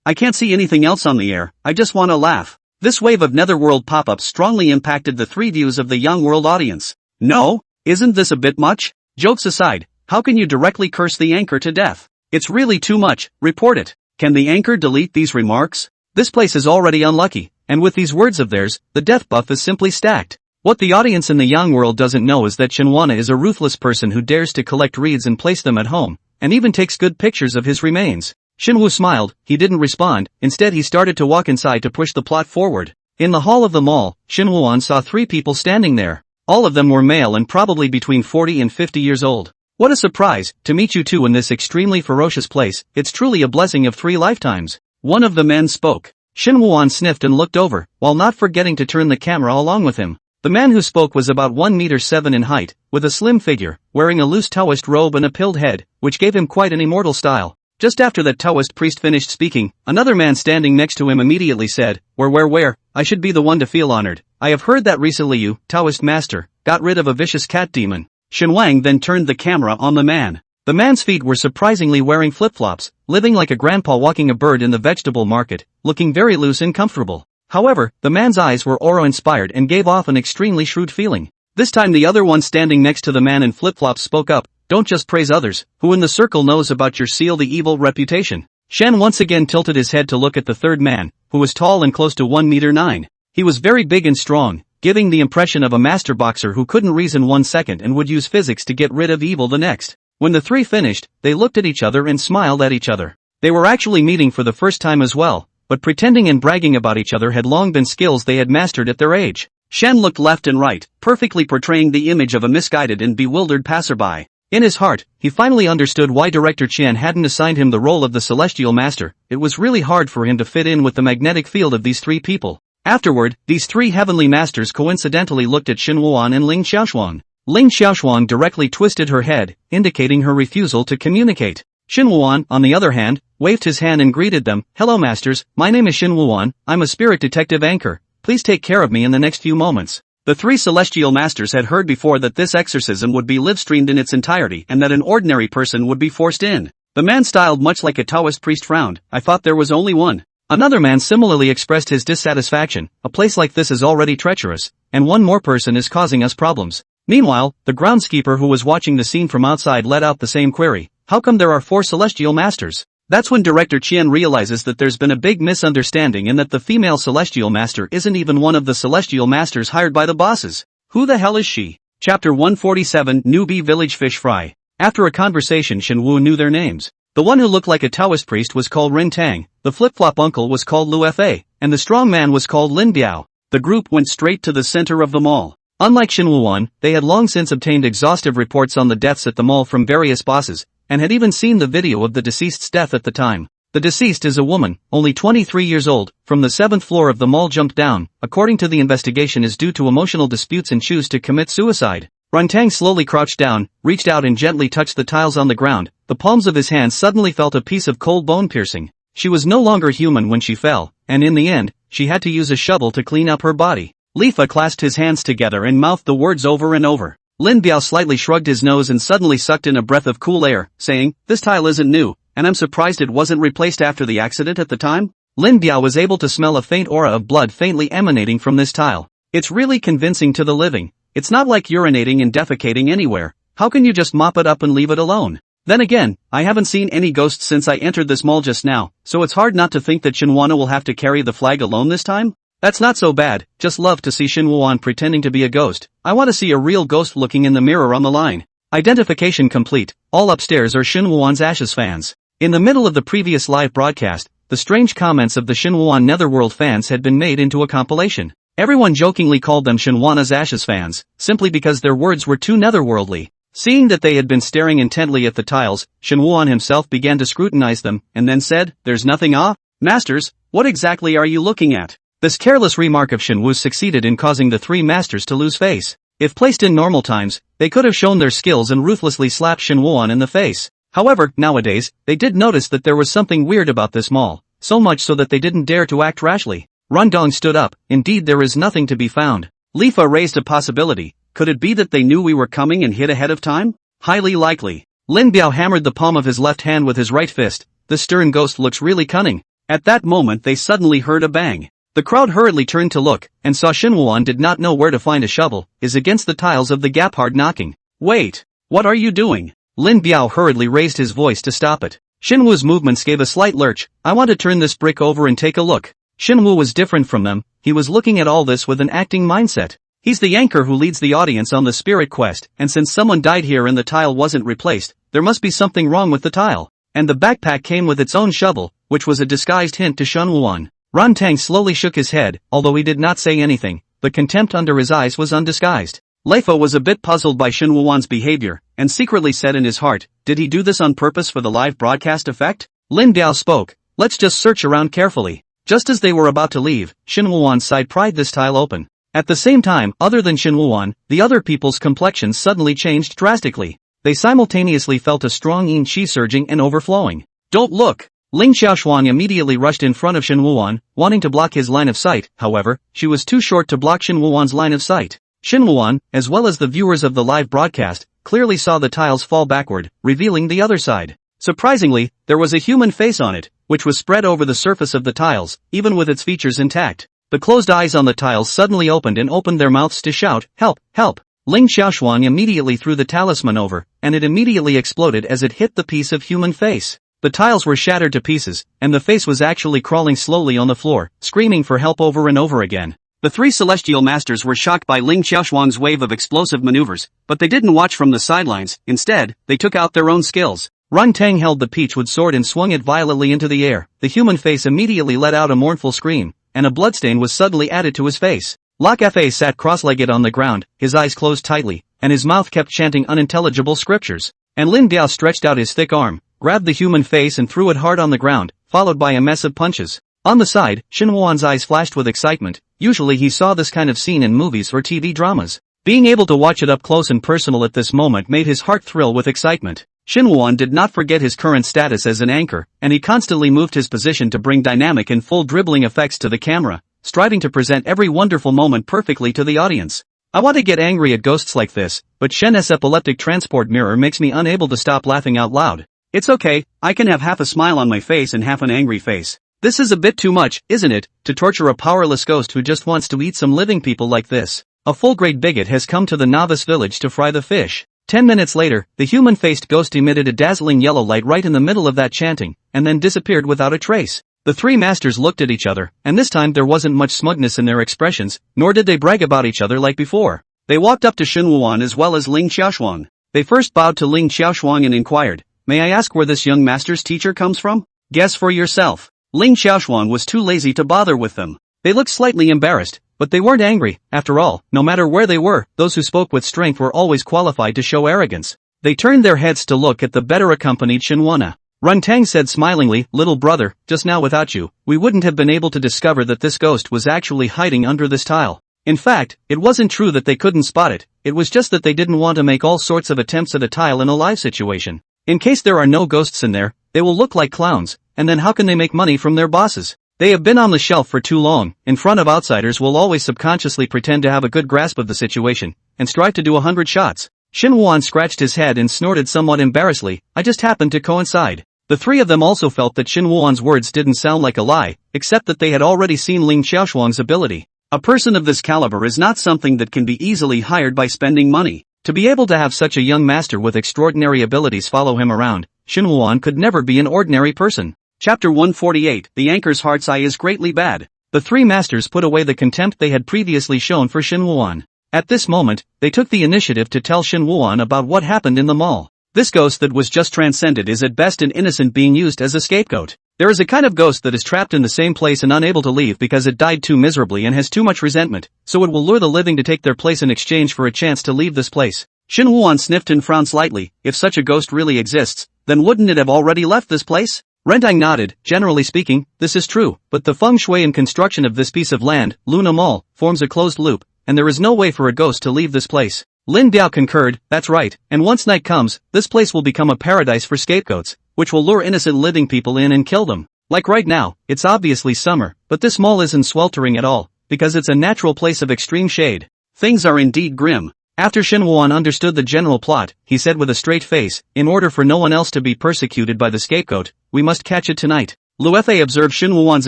I can't see anything else on the air, I just want to laugh. This wave of Netherworld pop-ups strongly impacted the three views of the young world audience. No? Isn't this a bit much? Jokes aside, how can you directly curse the anchor to death? It's really too much. Report it. Can the anchor delete these remarks? This place is already unlucky, and with these words of theirs, the death buff is simply stacked. What the audience in the young world doesn't know is that Shinwana is a ruthless person who dares to collect reeds and place them at home, and even takes good pictures of his remains. Shinwu smiled. He didn't respond. Instead, he started to walk inside to push the plot forward. In the hall of the mall, Shinwuan saw three people standing there. All of them were male and probably between 40 and 50 years old. What a surprise, to meet you two in this extremely ferocious place. It's truly a blessing of 3 lifetimes. One of the men spoke. Shinwuan sniffed and looked over, while not forgetting to turn the camera along with him. The man who spoke was about 1.7 meters in height, with a slim figure, wearing a loose Taoist robe and a pilled head, which gave him quite an immortal style. Just after that Taoist priest finished speaking, another man standing next to him immediately said, Where, I should be the one to feel honored. I have heard that recently you, Taoist master, got rid of a vicious cat demon. Shinwang then turned the camera on the man. The man's feet were surprisingly wearing flip-flops, living like a grandpa walking a bird in the vegetable market, looking very loose and comfortable. However, the man's eyes were aura-inspired and gave off an extremely shrewd feeling. This time the other one standing next to the man in flip-flops spoke up, Don't just praise others, who in the circle knows about your seal the evil reputation. Shen once again tilted his head to look at the third man, who was tall and close to 1.9 meters. He was very big and strong, giving the impression of a master boxer who couldn't reason 1 second and would use physics to get rid of evil the next. When the three finished, they looked at each other and smiled at each other. They were actually meeting for the first time as well, but pretending and bragging about each other had long been skills they had mastered at their age. Shen looked left and right, perfectly portraying the image of a misguided and bewildered passerby. In his heart, he finally understood why Director Qian hadn't assigned him the role of the Celestial Master. It was really hard for him to fit in with the magnetic field of these three people. Afterward, these three heavenly masters coincidentally looked at Shinwuan and Ling Xiaoshuang. Ling Xiaoshuang directly twisted her head, indicating her refusal to communicate. Shinwuan, on the other hand, waved his hand and greeted them. Hello masters, my name is Shinwuan, I'm a spirit detective anchor. Please take care of me in the next few moments. The three celestial masters had heard before that this exorcism would be live-streamed in its entirety and that an ordinary person would be forced in. The man styled much like a Taoist priest frowned. I thought there was only one. Another man similarly expressed his dissatisfaction. A place like this is already treacherous, and one more person is causing us problems. Meanwhile, the groundskeeper who was watching the scene from outside let out the same query. How come there are 4 celestial masters? That's when Director Qian realizes that there's been a big misunderstanding and that the female celestial master isn't even one of the celestial masters hired by the bosses. Who the hell is she? Chapter 147 Newbie Village Fish Fry. After a conversation Shenwu knew their names. The one who looked like a Taoist priest was called Rin Tang, the flip-flop uncle was called Lu Fa, and the strong man was called Lin Biao. The group went straight to the center of the mall. Unlike Shinwuan, they had long since obtained exhaustive reports on the deaths at the mall from various bosses, and had even seen the video of the deceased's death at the time. The deceased is a woman, only 23 years old, from the 7th floor of the mall jumped down, according to the investigation is due to emotional disputes and choose to commit suicide. Runtang slowly crouched down, reached out and gently touched the tiles on the ground. The palms of his hands suddenly felt a piece of cold bone piercing. She was no longer human when she fell, and in the end, she had to use a shovel to clean up her body. Lifa clasped his hands together and mouthed the words over and over. Lin Biao slightly shrugged his nose and suddenly sucked in a breath of cool air, saying, "This tile isn't new, and I'm surprised it wasn't replaced after the accident at the time." Lin Biao was able to smell a faint aura of blood faintly emanating from this tile. It's really convincing to the living. It's not like urinating and defecating anywhere. How can you just mop it up and leave it alone? Then again, I haven't seen any ghosts since I entered this mall just now, so it's hard not to think that Shinwana will have to carry the flag alone this time? That's not so bad, just love to see Shinwan pretending to be a ghost. I want to see a real ghost looking in the mirror on the line. Identification complete. All upstairs are Shinwan's Ashes fans. In the middle of the previous live broadcast, the strange comments of the Shinwan Netherworld fans had been made into a compilation. Everyone jokingly called them Shinwana's Ashes fans, simply because their words were too netherworldly. Seeing that they had been staring intently at the tiles, Shinwan himself began to scrutinize them, and then said, "There's nothing Masters, what exactly are you looking at?" This careless remark of Shinwu's succeeded in causing the three masters to lose face. If placed in normal times, they could have shown their skills and ruthlessly slapped Shinwan in the face. However, nowadays, they did notice that there was something weird about this mall, so much so that they didn't dare to act rashly. Rundong stood up. Indeed, there is nothing to be found. Lifa raised a possibility. Could it be that they knew we were coming and hid ahead of time? Highly likely. Lin Biao hammered the palm of his left hand with his right fist. The stern ghost looks really cunning. At that moment they suddenly heard a bang. The crowd hurriedly turned to look, and saw Shinwan did not know where to find a shovel, is against the tiles of the gap hard knocking. Wait! What are you doing? Lin Biao hurriedly raised his voice to stop it. Shinwu's movements gave a slight lurch. I want to turn this brick over and take a look. Shinwu was different from them. He was looking at all this with an acting mindset. He's the anchor who leads the audience on the spirit quest, and since someone died here and the tile wasn't replaced, there must be something wrong with the tile. And the backpack came with its own shovel, which was a disguised hint to Shenwuan. Ran Tang slowly shook his head, although he did not say anything. The contempt under his eyes was undisguised. Leifa was a bit puzzled by Shenwuan's behavior, and secretly said in his heart, did he do this on purpose for the live broadcast effect? Lin Biao spoke, let's just search around carefully. Just as they were about to leave, Shenwuan's side pried this tile open. At the same time, other than Shenwuan, the other people's complexions suddenly changed drastically. They simultaneously felt a strong yin qi surging and overflowing. Don't look! Ling Xiaoshuang immediately rushed in front of Shenwuan, wanting to block his line of sight. However, she was too short to block Shenwuan's line of sight. Shenwuan, as well as the viewers of the live broadcast, clearly saw the tiles fall backward, revealing the other side. Surprisingly, there was a human face on it, which was spread over the surface of the tiles, even with its features intact. The closed eyes on the tiles suddenly opened and opened their mouths to shout, help, help! Ling Xiaoshuang immediately threw the talisman over, and it immediately exploded as it hit the piece of human face. The tiles were shattered to pieces, and the face was actually crawling slowly on the floor, screaming for help over and over again. The three celestial masters were shocked by Ling Xiaoshuang's wave of explosive maneuvers, but they didn't watch from the sidelines. Instead, they took out their own skills. Run Tang held the peachwood sword and swung it violently into the air. The human face immediately let out a mournful scream, and a bloodstain was suddenly added to his face. Lak Fa sat cross-legged on the ground, his eyes closed tightly, and his mouth kept chanting unintelligible scriptures. And Lin Biao stretched out his thick arm, grabbed the human face and threw it hard on the ground, followed by a mess of punches. On the side, Shenwuan's eyes flashed with excitement. Usually he saw this kind of scene in movies or TV dramas. Being able to watch it up close and personal at this moment made his heart thrill with excitement. Shenwuan did not forget his current status as an anchor, and he constantly moved his position to bring dynamic and full dribbling effects to the camera, striving to present every wonderful moment perfectly to the audience. I want to get angry at ghosts like this, but Shen's epileptic transport mirror makes me unable to stop laughing out loud. It's okay, I can have half a smile on my face and half an angry face. This is a bit too much, isn't it, to torture a powerless ghost who just wants to eat some living people like this. A full-grade bigot has come to the novice village to fry the fish. 10 minutes later, the human-faced ghost emitted a dazzling yellow light right in the middle of that chanting, and then disappeared without a trace. The three masters looked at each other, and this time there wasn't much smugness in their expressions, nor did they brag about each other like before. They walked up to Shenwuan as well as Ling Xiaoshuang. They first bowed to Ling Xiaoshuang and inquired, may I ask where this young master's teacher comes from? Guess for yourself. Ling Xiaoshuang was too lazy to bother with them. They looked slightly embarrassed, but they weren't angry. After all, no matter where they were, those who spoke with strength were always qualified to show arrogance. They turned their heads to look at the better accompanied Shenwana. Run Tang said smilingly, little brother, just now without you, we wouldn't have been able to discover that this ghost was actually hiding under this tile. In fact, it wasn't true that they couldn't spot it, it was just that they didn't want to make all sorts of attempts at a tile in a live situation. In case there are no ghosts in there, they will look like clowns, and then how can they make money from their bosses? They have been on the shelf for too long. In front of outsiders will always subconsciously pretend to have a good grasp of the situation, and strive to do 100 shots. Shenwuan scratched his head and snorted somewhat embarrassedly, I just happened to coincide. The three of them also felt that Shin Wuan's words didn't sound like a lie, except that they had already seen Ling Xiaoshuang's ability. A person of this caliber is not something that can be easily hired by spending money. To be able to have such a young master with extraordinary abilities follow him around, Shin Wuan could never be an ordinary person. Chapter 148, The Anchor's Heart's Eye is Greatly Bad. The three masters put away the contempt they had previously shown for Shin Wuan. At this moment, they took the initiative to tell Shin Wuan about what happened in the mall. This ghost that was just transcended is at best an innocent being used as a scapegoat. There is a kind of ghost that is trapped in the same place and unable to leave because it died too miserably and has too much resentment, so it will lure the living to take their place in exchange for a chance to leave this place. Shin Wuan sniffed and frowned slightly. If such a ghost really exists, then wouldn't it have already left this place? Rendang nodded. Generally speaking, this is true, but the feng shui and construction of this piece of land, Luna Mall, forms a closed loop, and there is no way for a ghost to leave this place. Lin Biao concurred. That's right, and once night comes, this place will become a paradise for scapegoats, which will lure innocent living people in and kill them. Like right now, it's obviously summer, but this mall isn't sweltering at all, because it's a natural place of extreme shade. Things are indeed grim. After Shin Wuan understood the general plot, he said with a straight face, in order for no one else to be persecuted by the scapegoat, we must catch it tonight. Luefei observed Shin Wuan's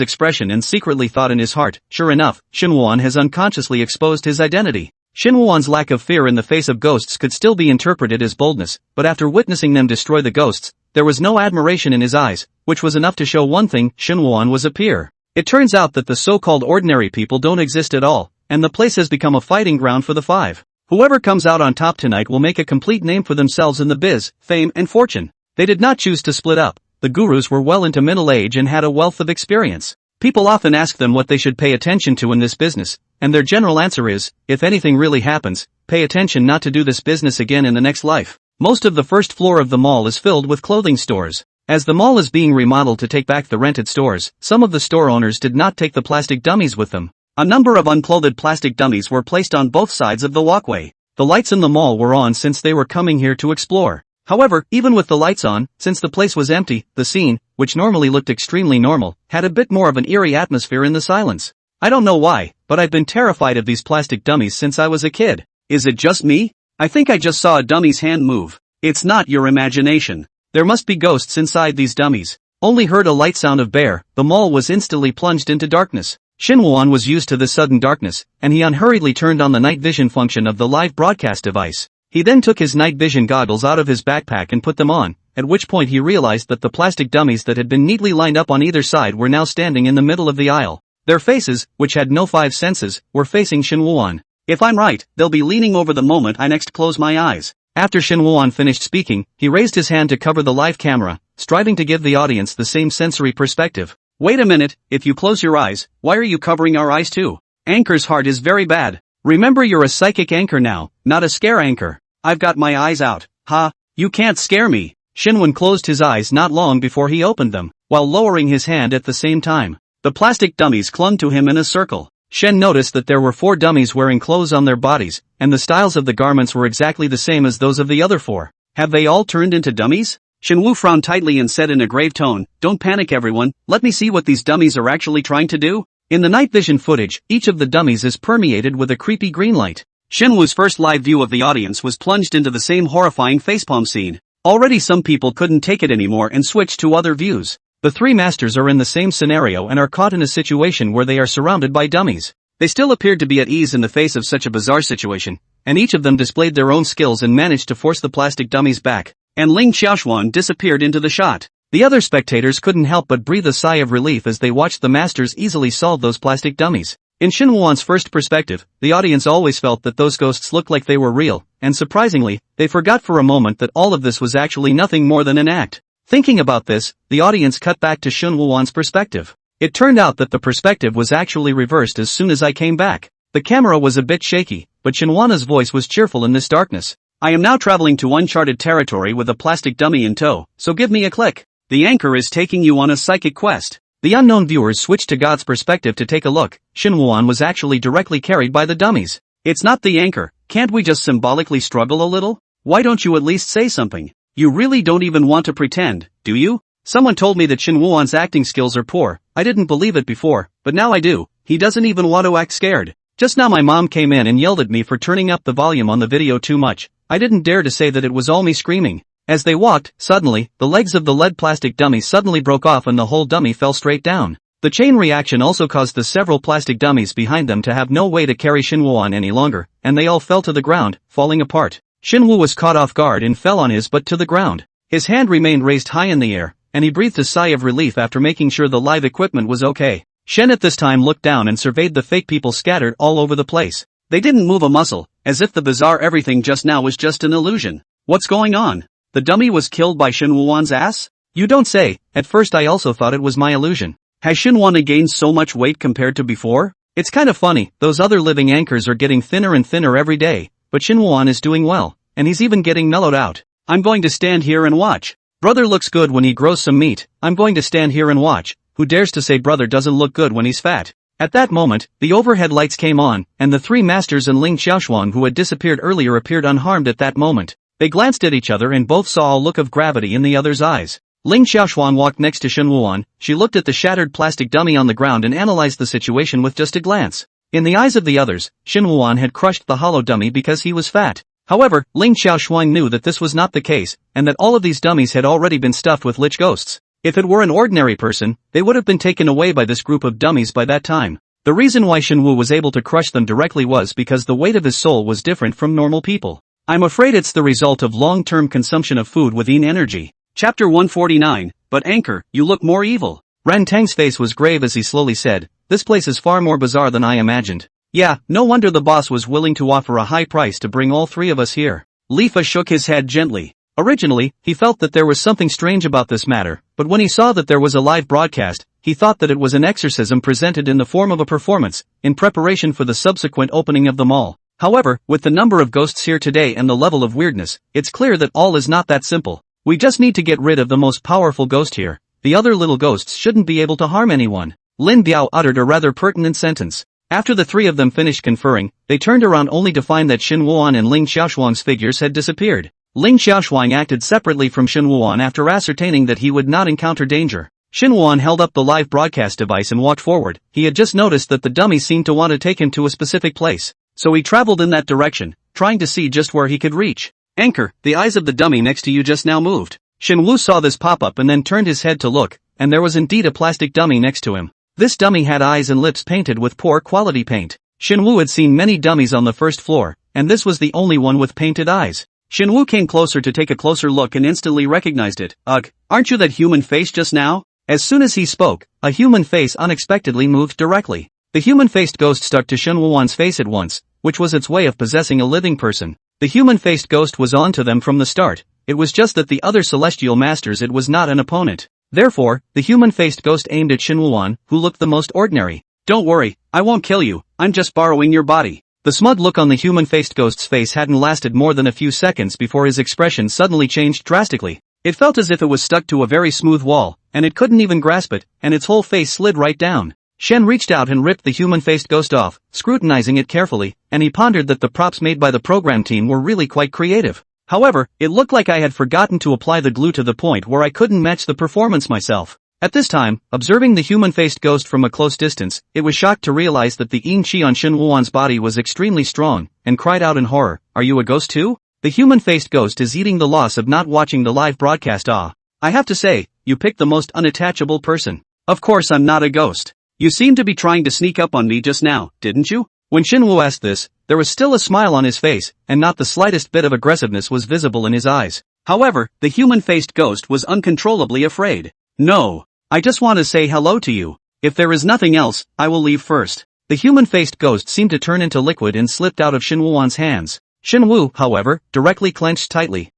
expression and secretly thought in his heart, sure enough, Shin Wuan has unconsciously exposed his identity. Shin Wuan's lack of fear in the face of ghosts could still be interpreted as boldness, but after witnessing them destroy the ghosts, there was no admiration in his eyes, which was enough to show one thing: Shin Wuan was a peer. It turns out that the so-called ordinary people don't exist at all, and the place has become a fighting ground for the five. Whoever comes out on top tonight will make a complete name for themselves in the biz, fame and fortune. They did not choose to split up. The gurus were well into middle age and had a wealth of experience. People often ask them what they should pay attention to in this business, and their general answer is, if anything really happens, pay attention not to do this business again in the next life. Most of the first floor of the mall is filled with clothing stores. As the mall is being remodeled to take back the rented stores, some of the store owners did not take the plastic dummies with them. A number of unclothed plastic dummies were placed on both sides of the walkway. The lights in the mall were on since they were coming here to explore. However, even with the lights on, since the place was empty, the scene, which normally looked extremely normal, had a bit more of an eerie atmosphere in the silence. I don't know why, but I've been terrified of these plastic dummies since I was a kid. Is it just me? I think I just saw a dummy's hand move. It's not your imagination. There must be ghosts inside these dummies. Only heard a light sound of bear, the mall was instantly plunged into darkness. Shin Wuan was used to this sudden darkness, and he unhurriedly turned on the night vision function of the live broadcast device. He then took his night vision goggles out of his backpack and put them on, at which point he realized that the plastic dummies that had been neatly lined up on either side were now standing in the middle of the aisle. Their faces, which had no five senses, were facing Shin Wuan. If I'm right, they'll be leaning over the moment I next close my eyes. After Shin Wuan finished speaking, he raised his hand to cover the live camera, striving to give the audience the same sensory perspective. Wait a minute, if you close your eyes, why are you covering our eyes too? Anchor's heart is very bad. Remember, you're a psychic anchor now, not a scare anchor. I've got my eyes out. Ha, you can't scare me. Shinwen closed his eyes not long before he opened them, while lowering his hand at the same time. The plastic dummies clung to him in a circle. Shen noticed that there were 4 dummies wearing clothes on their bodies, and the styles of the garments were exactly the same as those of the other 4. Have they all turned into dummies? Shenwu frowned tightly and said in a grave tone, "Don't panic everyone, let me see what these dummies are actually trying to do." In the night vision footage, each of the dummies is permeated with a creepy green light. Shenwu's first live view of the audience was plunged into the same horrifying facepalm scene. Already some people couldn't take it anymore and switched to other views. The 3 masters are in the same scenario and are caught in a situation where they are surrounded by dummies. They still appeared to be at ease in the face of such a bizarre situation, and each of them displayed their own skills and managed to force the plastic dummies back, and Ling Xiaoshuan disappeared into the shot. The other spectators couldn't help but breathe a sigh of relief as they watched the masters easily solve those plastic dummies. In Shinwuan's first perspective, the audience always felt that those ghosts looked like they were real, and surprisingly, they forgot for a moment that all of this was actually nothing more than an act. Thinking about this, the audience cut back to Shinwuan's perspective. It turned out that the perspective was actually reversed as soon as I came back. The camera was a bit shaky, but Shinwana's voice was cheerful in this darkness. I am now traveling to uncharted territory with a plastic dummy in tow, so give me a click. The anchor is taking you on a psychic quest. The unknown viewers switched to God's perspective to take a look. Shinwuan was actually directly carried by the dummies. It's not the anchor, can't we just symbolically struggle a little? Why don't you at least say something? You really don't even want to pretend, do you? Someone told me that Shinwuan's acting skills are poor. I didn't believe it before, but now I do. He doesn't even want to act scared. Just now my mom came in and yelled at me for turning up the volume on the video too much. I didn't dare to say that it was all me screaming. As they walked, suddenly, the legs of the lead plastic dummy suddenly broke off and the whole dummy fell straight down. The chain reaction also caused the several plastic dummies behind them to have no way to carry Shinwoo on any longer, and they all fell to the ground, falling apart. Shinwoo was caught off guard and fell on his butt to the ground. His hand remained raised high in the air, and he breathed a sigh of relief after making sure the live equipment was okay. Shen at this time looked down and surveyed the fake people scattered all over the place. They didn't move a muscle, as if the bizarre everything just now was just an illusion. What's going on? The dummy was killed by Shinwoo's ass? You don't say. At first I also thought it was my illusion. Has Shinwoo gained so much weight compared to before? It's kind of funny, those other living anchors are getting thinner and thinner every day, but Shinwoo is doing well, and he's even getting mellowed out. I'm going to stand here and watch. Brother looks good when he grows some meat. I'm going to stand here and watch. Who dares to say brother doesn't look good when he's fat? At that moment, the overhead lights came on, and the three masters and Ling Xiaoshuang who had disappeared earlier appeared unharmed at that moment. They glanced at each other and both saw a look of gravity in the other's eyes. Ling Xiaoshuang walked next to Shinwoo. She looked at the shattered plastic dummy on the ground and analyzed the situation with just a glance. In the eyes of the others, Shinwoo had crushed the hollow dummy because he was fat. However, Ling Xiaoshuang knew that this was not the case, and that all of these dummies had already been stuffed with lich ghosts. If it were an ordinary person, they would have been taken away by this group of dummies by that time. The reason why Shinwoo was able to crush them directly was because the weight of his soul was different from normal people. I'm afraid it's the result of long-term consumption of food with yin energy. Chapter 149, but Anchor, you look more evil. Ren Tang's face was grave as he slowly said, this place is far more bizarre than I imagined. Yeah, no wonder the boss was willing to offer a high price to bring all three of us here. Li Fa shook his head gently. Originally, he felt that there was something strange about this matter, but when he saw that there was a live broadcast, he thought that it was an exorcism presented in the form of a performance, in preparation for the subsequent opening of the mall. However, with the number of ghosts here today and the level of weirdness, it's clear that all is not that simple. We just need to get rid of the most powerful ghost here. The other little ghosts shouldn't be able to harm anyone. Lin Biao uttered a rather pertinent sentence. After the three of them finished conferring, they turned around only to find that Shinwoo and Ling Xiaoshuang's figures had disappeared. Ling Xiaoshuang acted separately from Shinwoo after ascertaining that he would not encounter danger. Shinwoo held up the live broadcast device and walked forward. He had just noticed that the dummy seemed to want to take him to a specific place, so he traveled in that direction, trying to see just where he could reach. Anchor, the eyes of the dummy next to you just now moved. Shinwoo saw this pop up and then turned his head to look, and there was indeed a plastic dummy next to him. This dummy had eyes and lips painted with poor quality paint. Shinwoo had seen many dummies on the first floor, and this was the only one with painted eyes. Shinwoo came closer to take a closer look and instantly recognized it. Ugh, aren't you that human face just now? As soon as he spoke, a human face unexpectedly moved directly. The human-faced ghost stuck to Shinwoo's face at once, which was its way of possessing a living person. The human-faced ghost was on to them from the start. It was just that the other celestial masters it was not an opponent. Therefore, the human-faced ghost aimed at Shinwoo, who looked the most ordinary. Don't worry, I won't kill you, I'm just borrowing your body. The smug look on the human-faced ghost's face hadn't lasted more than a few seconds before his expression suddenly changed drastically. It felt as if it was stuck to a very smooth wall, and it couldn't even grasp it, and its whole face slid right down. Shen reached out and ripped the human-faced ghost off, scrutinizing it carefully, and he pondered that the props made by the program team were really quite creative. However, it looked like I had forgotten to apply the glue to the point where I couldn't match the performance myself. At this time, observing the human-faced ghost from a close distance, it was shocked to realize that the yin qi on Shinwoo's body was extremely strong, and cried out in horror, "Are you a ghost too?" The human-faced ghost is eating the loss of not watching the live broadcast. I have to say, you picked the most unattachable person. Of course I'm not a ghost. You seemed to be trying to sneak up on me just now, didn't you? When Shinwoo asked this, there was still a smile on his face, and not the slightest bit of aggressiveness was visible in his eyes. However, the human-faced ghost was uncontrollably afraid. No. I just want to say hello to you. If there is nothing else, I will leave first. The human-faced ghost seemed to turn into liquid and slipped out of Shinwoo's hands. Shinwoo, however, directly clenched tightly.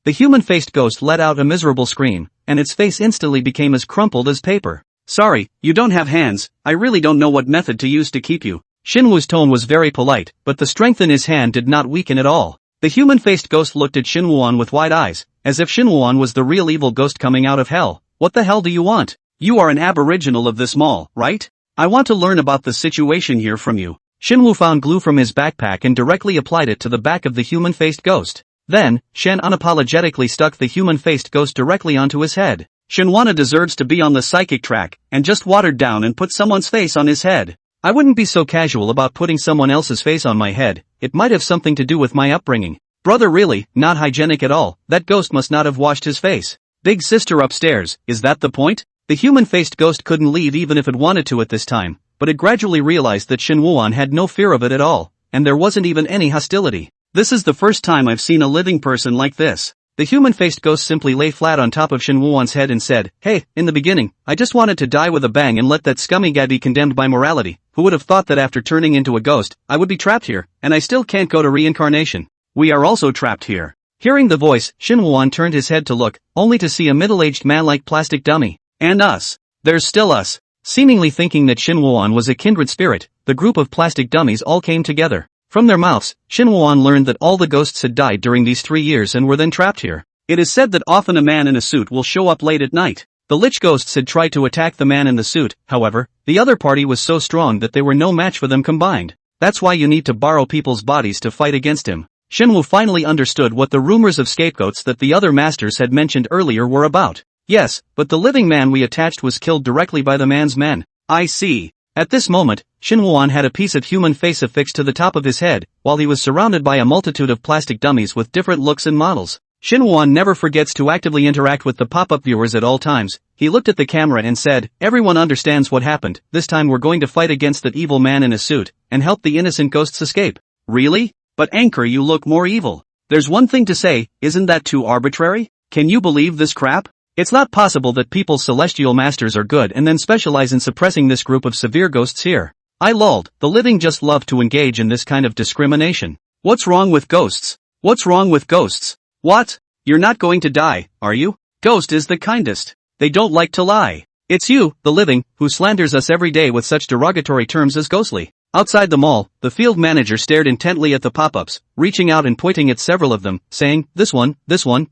The human-faced ghost let out a miserable scream, and its face instantly became as crumpled as paper. Sorry, you don't have hands, I really don't know what method to use to keep you. Shinwoo's tone was very polite, but the strength in his hand did not weaken at all. The human-faced ghost looked at Shinwoo with wide eyes, as if Shinwoo was the real evil ghost coming out of hell. What the hell do you want? You are an aboriginal of this mall, right? I want to learn about the situation here from you. Shinwoo found glue from his backpack and directly applied it to the back of the human-faced ghost. Then, Shen unapologetically stuck the human-faced ghost directly onto his head. Shinwoo deserves to be on the psychic track, and just watered down and put someone's face on his head. I wouldn't be so casual about putting someone else's face on my head, it might have something to do with my upbringing. Brother, really, not hygienic at all. That ghost must not have washed his face. Big sister upstairs, is that the point? The human-faced ghost couldn't leave even if it wanted to at this time, but it gradually realized that Shin Woo-won had no fear of it at all, and there wasn't even any hostility. This is the first time I've seen a living person like this. The human-faced ghost simply lay flat on top of Shin Woo-won's head and said, "Hey, in the beginning, I just wanted to die with a bang and let that scummy guy be condemned by morality. Who would have thought that after turning into a ghost, I would be trapped here, and I still can't go to reincarnation. We are also trapped here." Hearing the voice, Shin Woo-won turned his head to look, only to see a middle-aged man-like plastic dummy. And us. There's still us. Seemingly thinking that Shin Woo-won was a kindred spirit, the group of plastic dummies all came together. From their mouths, Shin Woo-won learned that all the ghosts had died during these 3 years and were then trapped here. It is said that often a man in a suit will show up late at night. The lich ghosts had tried to attack the man in the suit, however, the other party was so strong that they were no match for them combined. That's why you need to borrow people's bodies to fight against him. Shin Woo finally understood what the rumors of scapegoats that the other masters had mentioned earlier were about. Yes, but the living man we attached was killed directly by the man's men. I see. At this moment, Shin Woo-won had a piece of human face affixed to the top of his head, while he was surrounded by a multitude of plastic dummies with different looks and models. Shin Woo-won never forgets to actively interact with the pop-up viewers at all times. He looked at the camera and said, "Everyone understands what happened. This time we're going to fight against that evil man in a suit, and help the innocent ghosts escape." Really? But Anchor, you look more evil. There's one thing to say, isn't that too arbitrary? Can you believe this crap? It's not possible that people's celestial masters are good and then specialize in suppressing this group of severe ghosts here. I lolled, the living just love to engage in this kind of discrimination. What's wrong with ghosts? What's wrong with ghosts? What? You're not going to die, are you? Ghost is the kindest. They don't like to lie. It's you, the living, who slanders us every day with such derogatory terms as ghostly. Outside the mall, the field manager stared intently at the pop-ups, reaching out and pointing at several of them, saying, this one,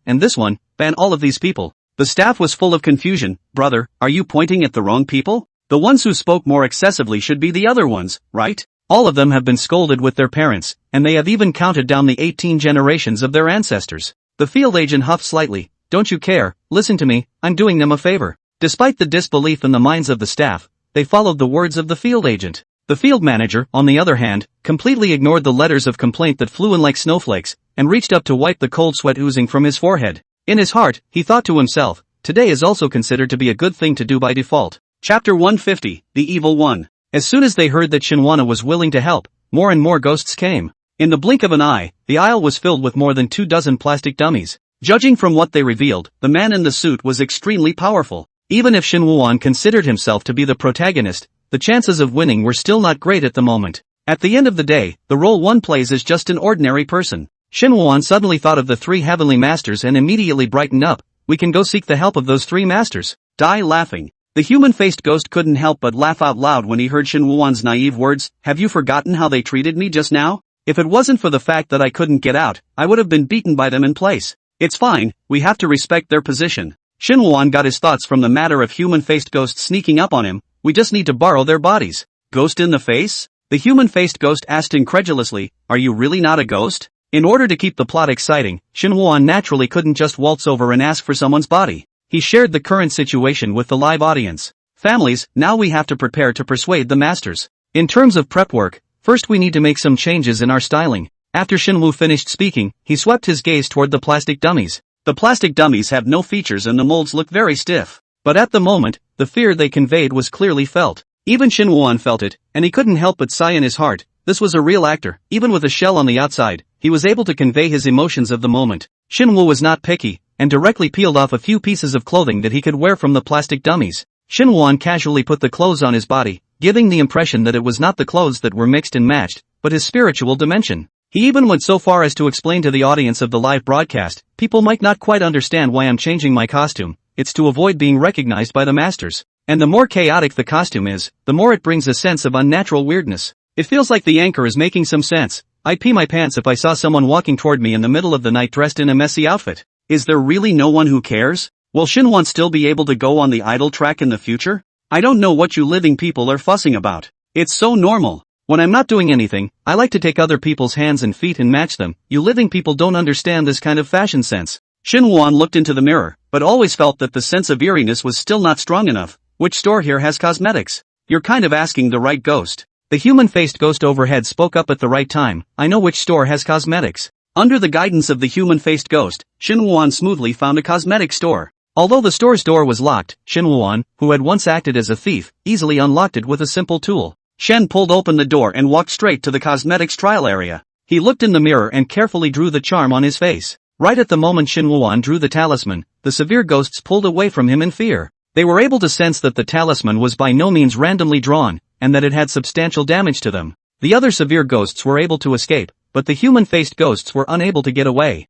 and this one, ban all of these people. The staff was full of confusion. Brother, are you pointing at the wrong people? The ones who spoke more excessively should be the other ones, right? All of them have been scolded with their parents, and they have even counted down the 18 generations of their ancestors. The field agent huffed slightly. Don't you care? Listen to me, I'm doing them a favor. Despite the disbelief in the minds of the staff, they followed the words of the field agent. The field manager, on the other hand, completely ignored the letters of complaint that flew in like snowflakes, and reached up to wipe the cold sweat oozing from his forehead. In his heart, he thought to himself, today is also considered to be a good thing to do by default. Chapter 150, The Evil One. As soon as they heard that Shinwana was willing to help, more and more ghosts came. In the blink of an eye, the aisle was filled with more than 24 plastic dummies. Judging from what they revealed, the man in the suit was extremely powerful. Even if Shin Woo-won considered himself to be the protagonist, the chances of winning were still not great at the moment. At the end of the day, the role one plays is just an ordinary person. Shin Woo-won suddenly thought of the 3 heavenly masters and immediately brightened up. We can go seek the help of those 3 masters. Die laughing. The human-faced ghost couldn't help but laugh out loud when he heard Shin Woo-won's naive words. Have you forgotten how they treated me just now? If it wasn't for the fact that I couldn't get out, I would have been beaten by them in place. It's fine, we have to respect their position. Shin Woo-won got his thoughts from the matter of human-faced ghosts sneaking up on him. We just need to borrow their bodies. Ghost in the face? The human-faced ghost asked incredulously, are you really not a ghost? In order to keep the plot exciting, Shin Woo-won naturally couldn't just waltz over and ask for someone's body. He shared the current situation with the live audience. Families, now we have to prepare to persuade the masters. In terms of prep work, first we need to make some changes in our styling. After Shin Woo finished speaking, he swept his gaze toward the plastic dummies. The plastic dummies have no features and the molds look very stiff. But at the moment, the fear they conveyed was clearly felt. Even Shin Woo-won felt it, and he couldn't help but sigh in his heart. This was a real actor. Even with a shell on the outside, he was able to convey his emotions of the moment. Shin Woo was not picky, and directly peeled off a few pieces of clothing that he could wear from the plastic dummies. Shin Woo-won casually put the clothes on his body, giving the impression that it was not the clothes that were mixed and matched, but his spiritual dimension. He even went so far as to explain to the audience of the live broadcast, people might not quite understand why I'm changing my costume, it's to avoid being recognized by the masters. And the more chaotic the costume is, the more it brings a sense of unnatural weirdness. It feels like the anchor is making some sense. I'd pee my pants if I saw someone walking toward me in the middle of the night dressed in a messy outfit. Is there really no one who cares? Will Shinwon still be able to go on the idol track in the future? I don't know what you living people are fussing about. It's so normal. When I'm not doing anything, I like to take other people's hands and feet and match them. You living people don't understand this kind of fashion sense. Shinwon looked into the mirror, but always felt that the sense of eeriness was still not strong enough. Which store here has cosmetics? You're kind of asking the right ghost. The human-faced ghost overhead spoke up at the right time. I know which store has cosmetics. Under the guidance of the human-faced ghost, Shin Woo-won smoothly found a cosmetic store. Although the store's door was locked, Shin Woo-won, who had once acted as a thief, easily unlocked it with a simple tool. Shen pulled open the door and walked straight to the cosmetics trial area. He looked in the mirror and carefully drew the charm on his face. Right at the moment Shin Woo-won drew the talisman, the severe ghosts pulled away from him in fear. They were able to sense that the talisman was by no means randomly drawn, and that it had substantial damage to them. The other severe ghosts were able to escape, but the human-faced ghosts were unable to get away.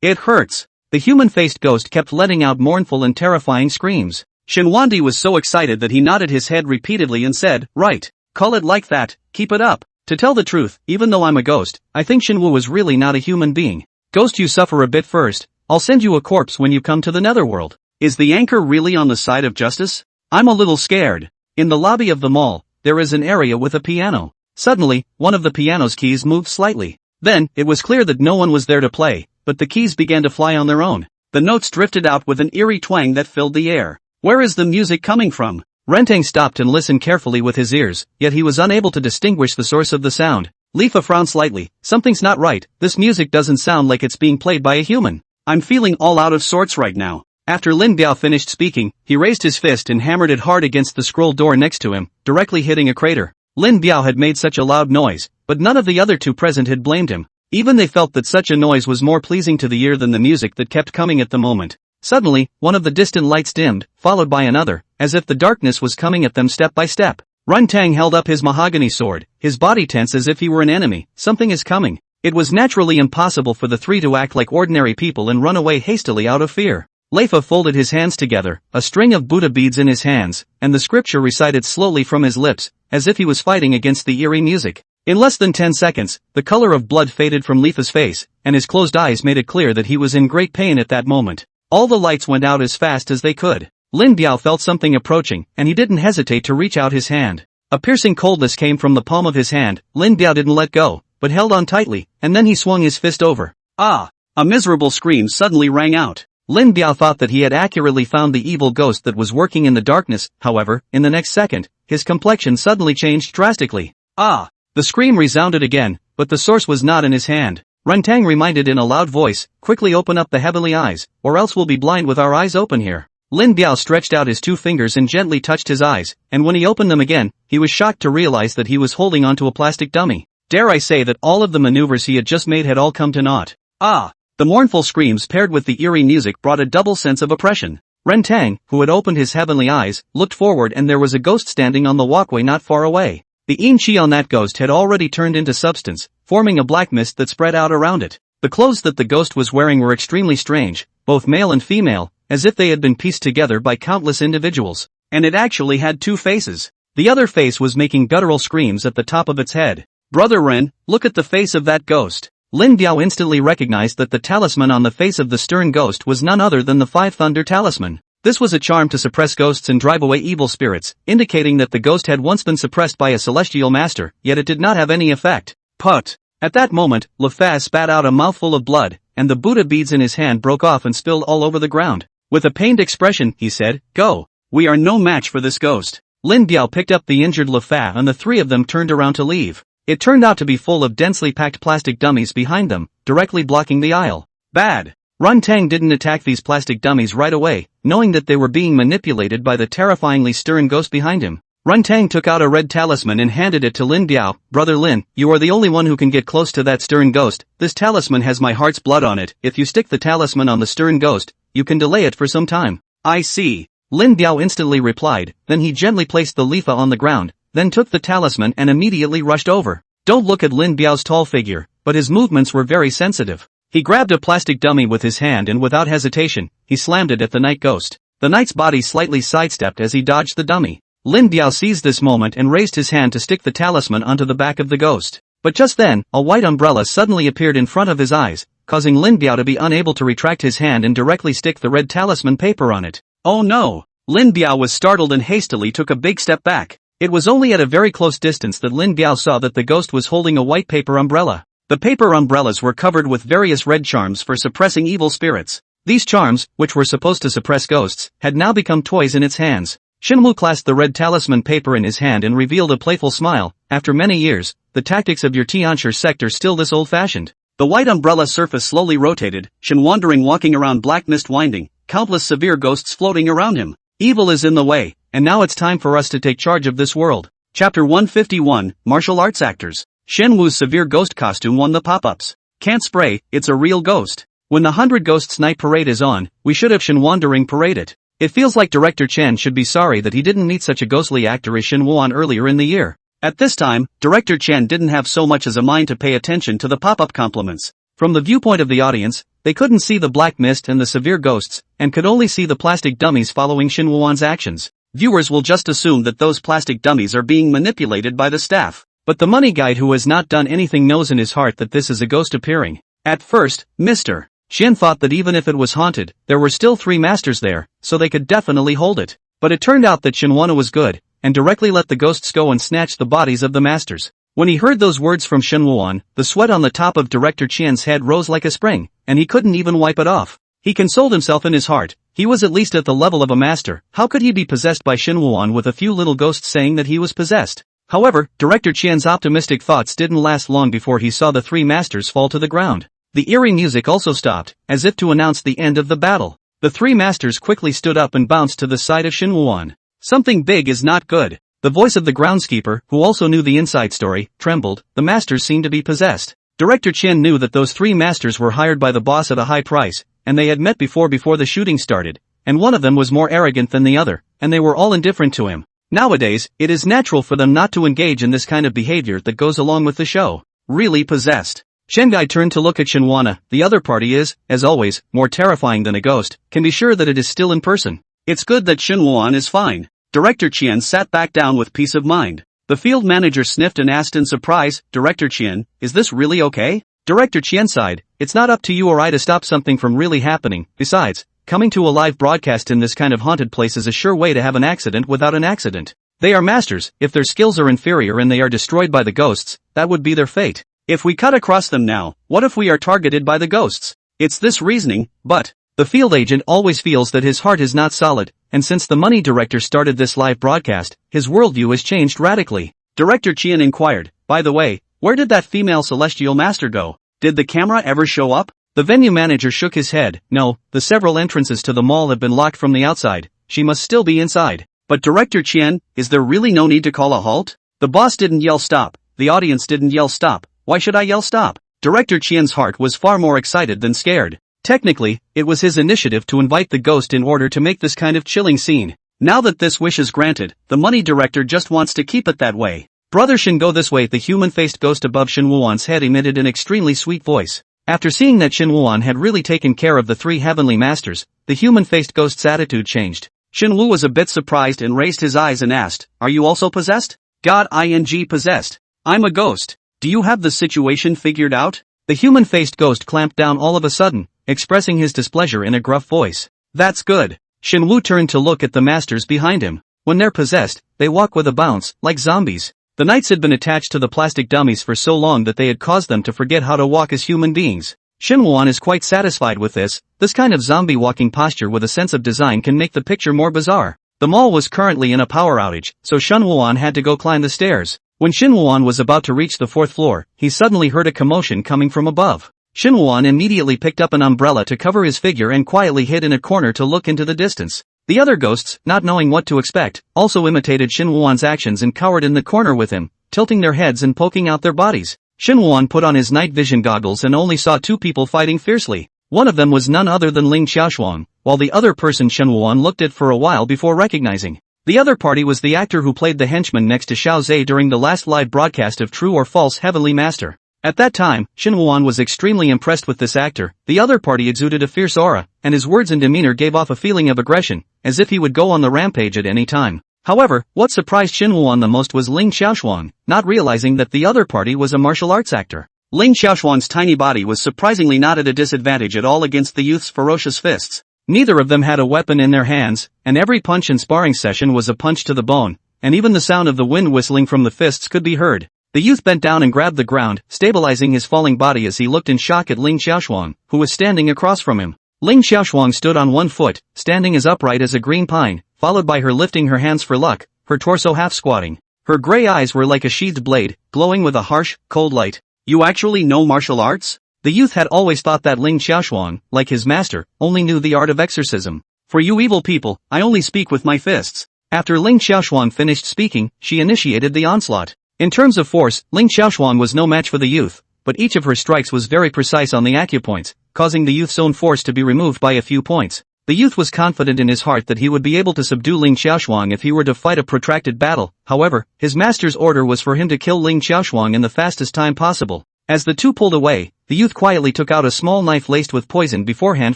It hurts. The human-faced ghost kept letting out mournful and terrifying screams. Shinwandi was so excited that he nodded his head repeatedly and said, "Right. Call it like that, keep it up." To tell the truth, even though I'm a ghost, I think Shinwoo was really not a human being. Ghost, you suffer a bit first. I'll send you a corpse when you come to the netherworld. Is the anchor really on the side of justice? I'm a little scared. In the lobby of the mall, there is an area with a piano. Suddenly, one of the piano's keys moved slightly. Then, it was clear that no one was there to play, but the keys began to fly on their own. The notes drifted out with an eerie twang that filled the air. Where is the music coming from? Rentang stopped and listened carefully with his ears, yet he was unable to distinguish the source of the sound. Lifa frowned slightly. Something's not right, this music doesn't sound like it's being played by a human. I'm feeling all out of sorts right now. After Lin Biao finished speaking, he raised his fist and hammered it hard against the scroll door next to him, directly hitting a crater. Lin Biao had made such a loud noise, but none of the other two present had blamed him. Even they felt that such a noise was more pleasing to the ear than the music that kept coming at the moment. Suddenly, one of the distant lights dimmed, followed by another, as if the darkness was coming at them step by step. Run Tang held up his mahogany sword, his body tense as if he were an enemy. Something is coming. It was naturally impossible for the three to act like ordinary people and run away hastily out of fear. Leifa folded his hands together, a string of Buddha beads in his hands, and the scripture recited slowly from his lips, as if he was fighting against the eerie music. In less than 10 seconds, the color of blood faded from Leifa's face, and his closed eyes made it clear that he was in great pain at that moment. All the lights went out as fast as they could. Lin Biao felt something approaching, and he didn't hesitate to reach out his hand. A piercing coldness came from the palm of his hand. Lin Biao didn't let go, but held on tightly, and then he swung his fist over. Ah! A miserable scream suddenly rang out. Lin Biao thought that he had accurately found the evil ghost that was working in the darkness. However, in the next second, his complexion suddenly changed drastically. Ah! The scream resounded again, but the source was not in his hand. Runtang reminded in a loud voice, "Quickly open up the heavenly eyes, or else we'll be blind with our eyes open here." Lin Biao stretched out his two fingers and gently touched his eyes, and when he opened them again, he was shocked to realize that he was holding onto a plastic dummy. Dare I say that all of the maneuvers he had just made had all come to naught. Ah! The mournful screams paired with the eerie music brought a double sense of oppression. Rentang, who had opened his heavenly eyes, looked forward and there was a ghost standing on the walkway not far away. The yin qi on that ghost had already turned into substance, forming a black mist that spread out around it. The clothes that the ghost was wearing were extremely strange, both male and female, as if they had been pieced together by countless individuals. And it actually had two faces. The other face was making guttural screams at the top of its head. Brother Ren, look at the face of that ghost. Lin Biao instantly recognized that the talisman on the face of the stern ghost was none other than the Five Thunder Talisman. This was a charm to suppress ghosts and drive away evil spirits, indicating that the ghost had once been suppressed by a celestial master, yet it did not have any effect. Put! At that moment, Le Faz spat out a mouthful of blood, and the Buddha beads in his hand broke off and spilled all over the ground. With a pained expression, he said, "Go. We are no match for this ghost." Lin Biao picked up the injured Le Faz and the three of them turned around to leave. It turned out to be full of densely packed plastic dummies behind them, directly blocking the aisle. Bad. Run Tang didn't attack these plastic dummies right away, knowing that they were being manipulated by the terrifyingly stern ghost behind him. Run Tang took out a red talisman and handed it to Lin Biao. "Brother Lin, you are the only one who can get close to that stern ghost. This talisman has my heart's blood on it. If you stick the talisman on the stern ghost, you can delay it for some time." "I see." Lin Biao instantly replied, then he gently placed the Lifa on the ground, then took the talisman and immediately rushed over. Don't look at Lin Biao's tall figure, but his movements were very sensitive. He grabbed a plastic dummy with his hand and without hesitation, he slammed it at the night ghost. The knight's body slightly sidestepped as he dodged the dummy. Lin Biao seized this moment and raised his hand to stick the talisman onto the back of the ghost. But just then, a white umbrella suddenly appeared in front of his eyes, causing Lin Biao to be unable to retract his hand and directly stick the red talisman paper on it. Oh no! Lin Biao was startled and hastily took a big step back. It was only at a very close distance that Lin Biao saw that the ghost was holding a white paper umbrella. The paper umbrellas were covered with various red charms for suppressing evil spirits. These charms, which were supposed to suppress ghosts, had now become toys in its hands. Shinmu clasped the red talisman paper in his hand and revealed a playful smile. "After many years, the tactics of your Tianshi sector still this old-fashioned. The white umbrella surface slowly rotated, Shen wandering walking around black mist winding, countless severe ghosts floating around him. Evil is in the way, and now it's time for us to take charge of this world. Chapter 151, Martial Arts Actors. Shen Wu's severe ghost costume won the pop-ups. Can't spray, it's a real ghost. When the 100 Ghosts Night Parade is on, we should have Shen Wandering parade it. It feels like Director Chen should be sorry that he didn't meet such a ghostly actor as Shen Wuan earlier in the year. At this time, Director Chen didn't have so much as a mind to pay attention to the pop-up compliments. From the viewpoint of the audience, they couldn't see the black mist and the severe ghosts, and could only see the plastic dummies following Shen Wuan's actions. Viewers will just assume that those plastic dummies are being manipulated by the staff. But the money guide who has not done anything knows in his heart that this is a ghost appearing. At first, Mr. Shen thought that even if it was haunted, there were still 3 masters there, so they could definitely hold it. But it turned out that Shenwana was good, and directly let the ghosts go and snatch the bodies of the masters. When he heard those words from Shen Wuan, the sweat on the top of Director Qian's head rose like a spring, and he couldn't even wipe it off. He consoled himself in his heart. He was at least at the level of a master. How could he be possessed by Shen Wuan with a few little ghosts saying that he was possessed? However, Director Qian's optimistic thoughts didn't last long before he saw the 3 masters fall to the ground. The eerie music also stopped, as if to announce the end of the battle. The 3 masters quickly stood up and bounced to the side of Shen Wuan. Something big is not good. The voice of the groundskeeper, who also knew the inside story, trembled. The masters seemed to be possessed. Director Chen knew that those 3 masters were hired by the boss at a high price, and they had met before the shooting started, and one of them was more arrogant than the other, and they were all indifferent to him. Nowadays, it is natural for them not to engage in this kind of behavior that goes along with the show. Really possessed. Shengai turned to look at Shenwana. The other party is, as always, more terrifying than a ghost. Can be sure that it is still in person. It's good that Shenwan is fine. Director Qian sat back down with peace of mind. The field manager sniffed and asked in surprise, Director Qian, is this really okay? Director Qian sighed, it's not up to you or I to stop something from really happening. Besides, coming to a live broadcast in this kind of haunted place is a sure way to have an accident without an accident. They are masters. If their skills are inferior and they are destroyed by the ghosts, that would be their fate. If we cut across them now, what if we are targeted by the ghosts? It's this reasoning, but the field agent always feels that his heart is not solid, and since the money director started this live broadcast, his worldview has changed radically. Director Qian inquired, by the way, where did that female celestial master go? Did the camera ever show up? The venue manager shook his head. No, the several entrances to the mall have been locked from the outside. She must still be inside. But Director Qian, is there really no need to call a halt? The boss didn't yell stop. The audience didn't yell stop. Why should I yell stop? Director Qian's heart was far more excited than scared. Technically, it was his initiative to invite the ghost in order to make this kind of chilling scene. Now that this wish is granted, the money director just wants to keep it that way. Brother Shin, go this way. The human-faced ghost above Shin Wuan's head emitted an extremely sweet voice. After seeing that Shin Wuan had really taken care of the 3 heavenly masters, the human-faced ghost's attitude changed. Shin Wu was a bit surprised and raised his eyes and asked, are you also possessed? God ing possessed. I'm a ghost. Do you have the situation figured out? The human-faced ghost clamped down all of a sudden, expressing his displeasure in a gruff voice. That's good. Shin Wu turned to look at the masters behind him. When they're possessed, they walk with a bounce, like zombies. The knights had been attached to the plastic dummies for so long that they had caused them to forget how to walk as human beings. Shin Wuan is quite satisfied with this. This kind of zombie walking posture with a sense of design can make the picture more bizarre. The mall was currently in a power outage, so Shin Wuan had to go climb the stairs. When Shin Wuan was about to reach the 4th floor, he suddenly heard a commotion coming from above. Shin Wuan immediately picked up an umbrella to cover his figure and quietly hid in a corner to look into the distance. The other ghosts, not knowing what to expect, also imitated Shin Wuan's actions and cowered in the corner with him, tilting their heads and poking out their bodies. Shin Wuan put on his night vision goggles and only saw 2 people fighting fiercely. One of them was none other than Ling Xiaoshuang, while the other person Shin Wuan looked at for a while before recognizing. The other party was the actor who played the henchman next to Xiao Zhe during the last live broadcast of True or False Heavenly Master. At that time, Shin Wuan was extremely impressed with this actor. The other party exuded a fierce aura, and his words and demeanor gave off a feeling of aggression, as if he would go on the rampage at any time. However, what surprised Shin Wuan the most was Ling Xiaoshuang, not realizing that the other party was a martial arts actor. Ling Xiaoshuang's tiny body was surprisingly not at a disadvantage at all against the youth's ferocious fists. Neither of them had a weapon in their hands, and every punch and sparring session was a punch to the bone, and even the sound of the wind whistling from the fists could be heard. The youth bent down and grabbed the ground, stabilizing his falling body as he looked in shock at Ling Xiaoshuang, who was standing across from him. Ling Xiaoshuang stood on one foot, standing as upright as a green pine, followed by her lifting her hands for luck, her torso half squatting. Her gray eyes were like a sheathed blade, glowing with a harsh, cold light. You actually know martial arts? The youth had always thought that Ling Xiaoshuang, like his master, only knew the art of exorcism. For you evil people, I only speak with my fists. After Ling Xiaoshuang finished speaking, she initiated the onslaught. In terms of force, Ling Xiaoshuang was no match for the youth, but each of her strikes was very precise on the acupoints, causing the youth's own force to be removed by a few points. The youth was confident in his heart that he would be able to subdue Ling Xiaoshuang if he were to fight a protracted battle. However, his master's order was for him to kill Ling Xiaoshuang in the fastest time possible. As the two pulled away, the youth quietly took out a small knife laced with poison beforehand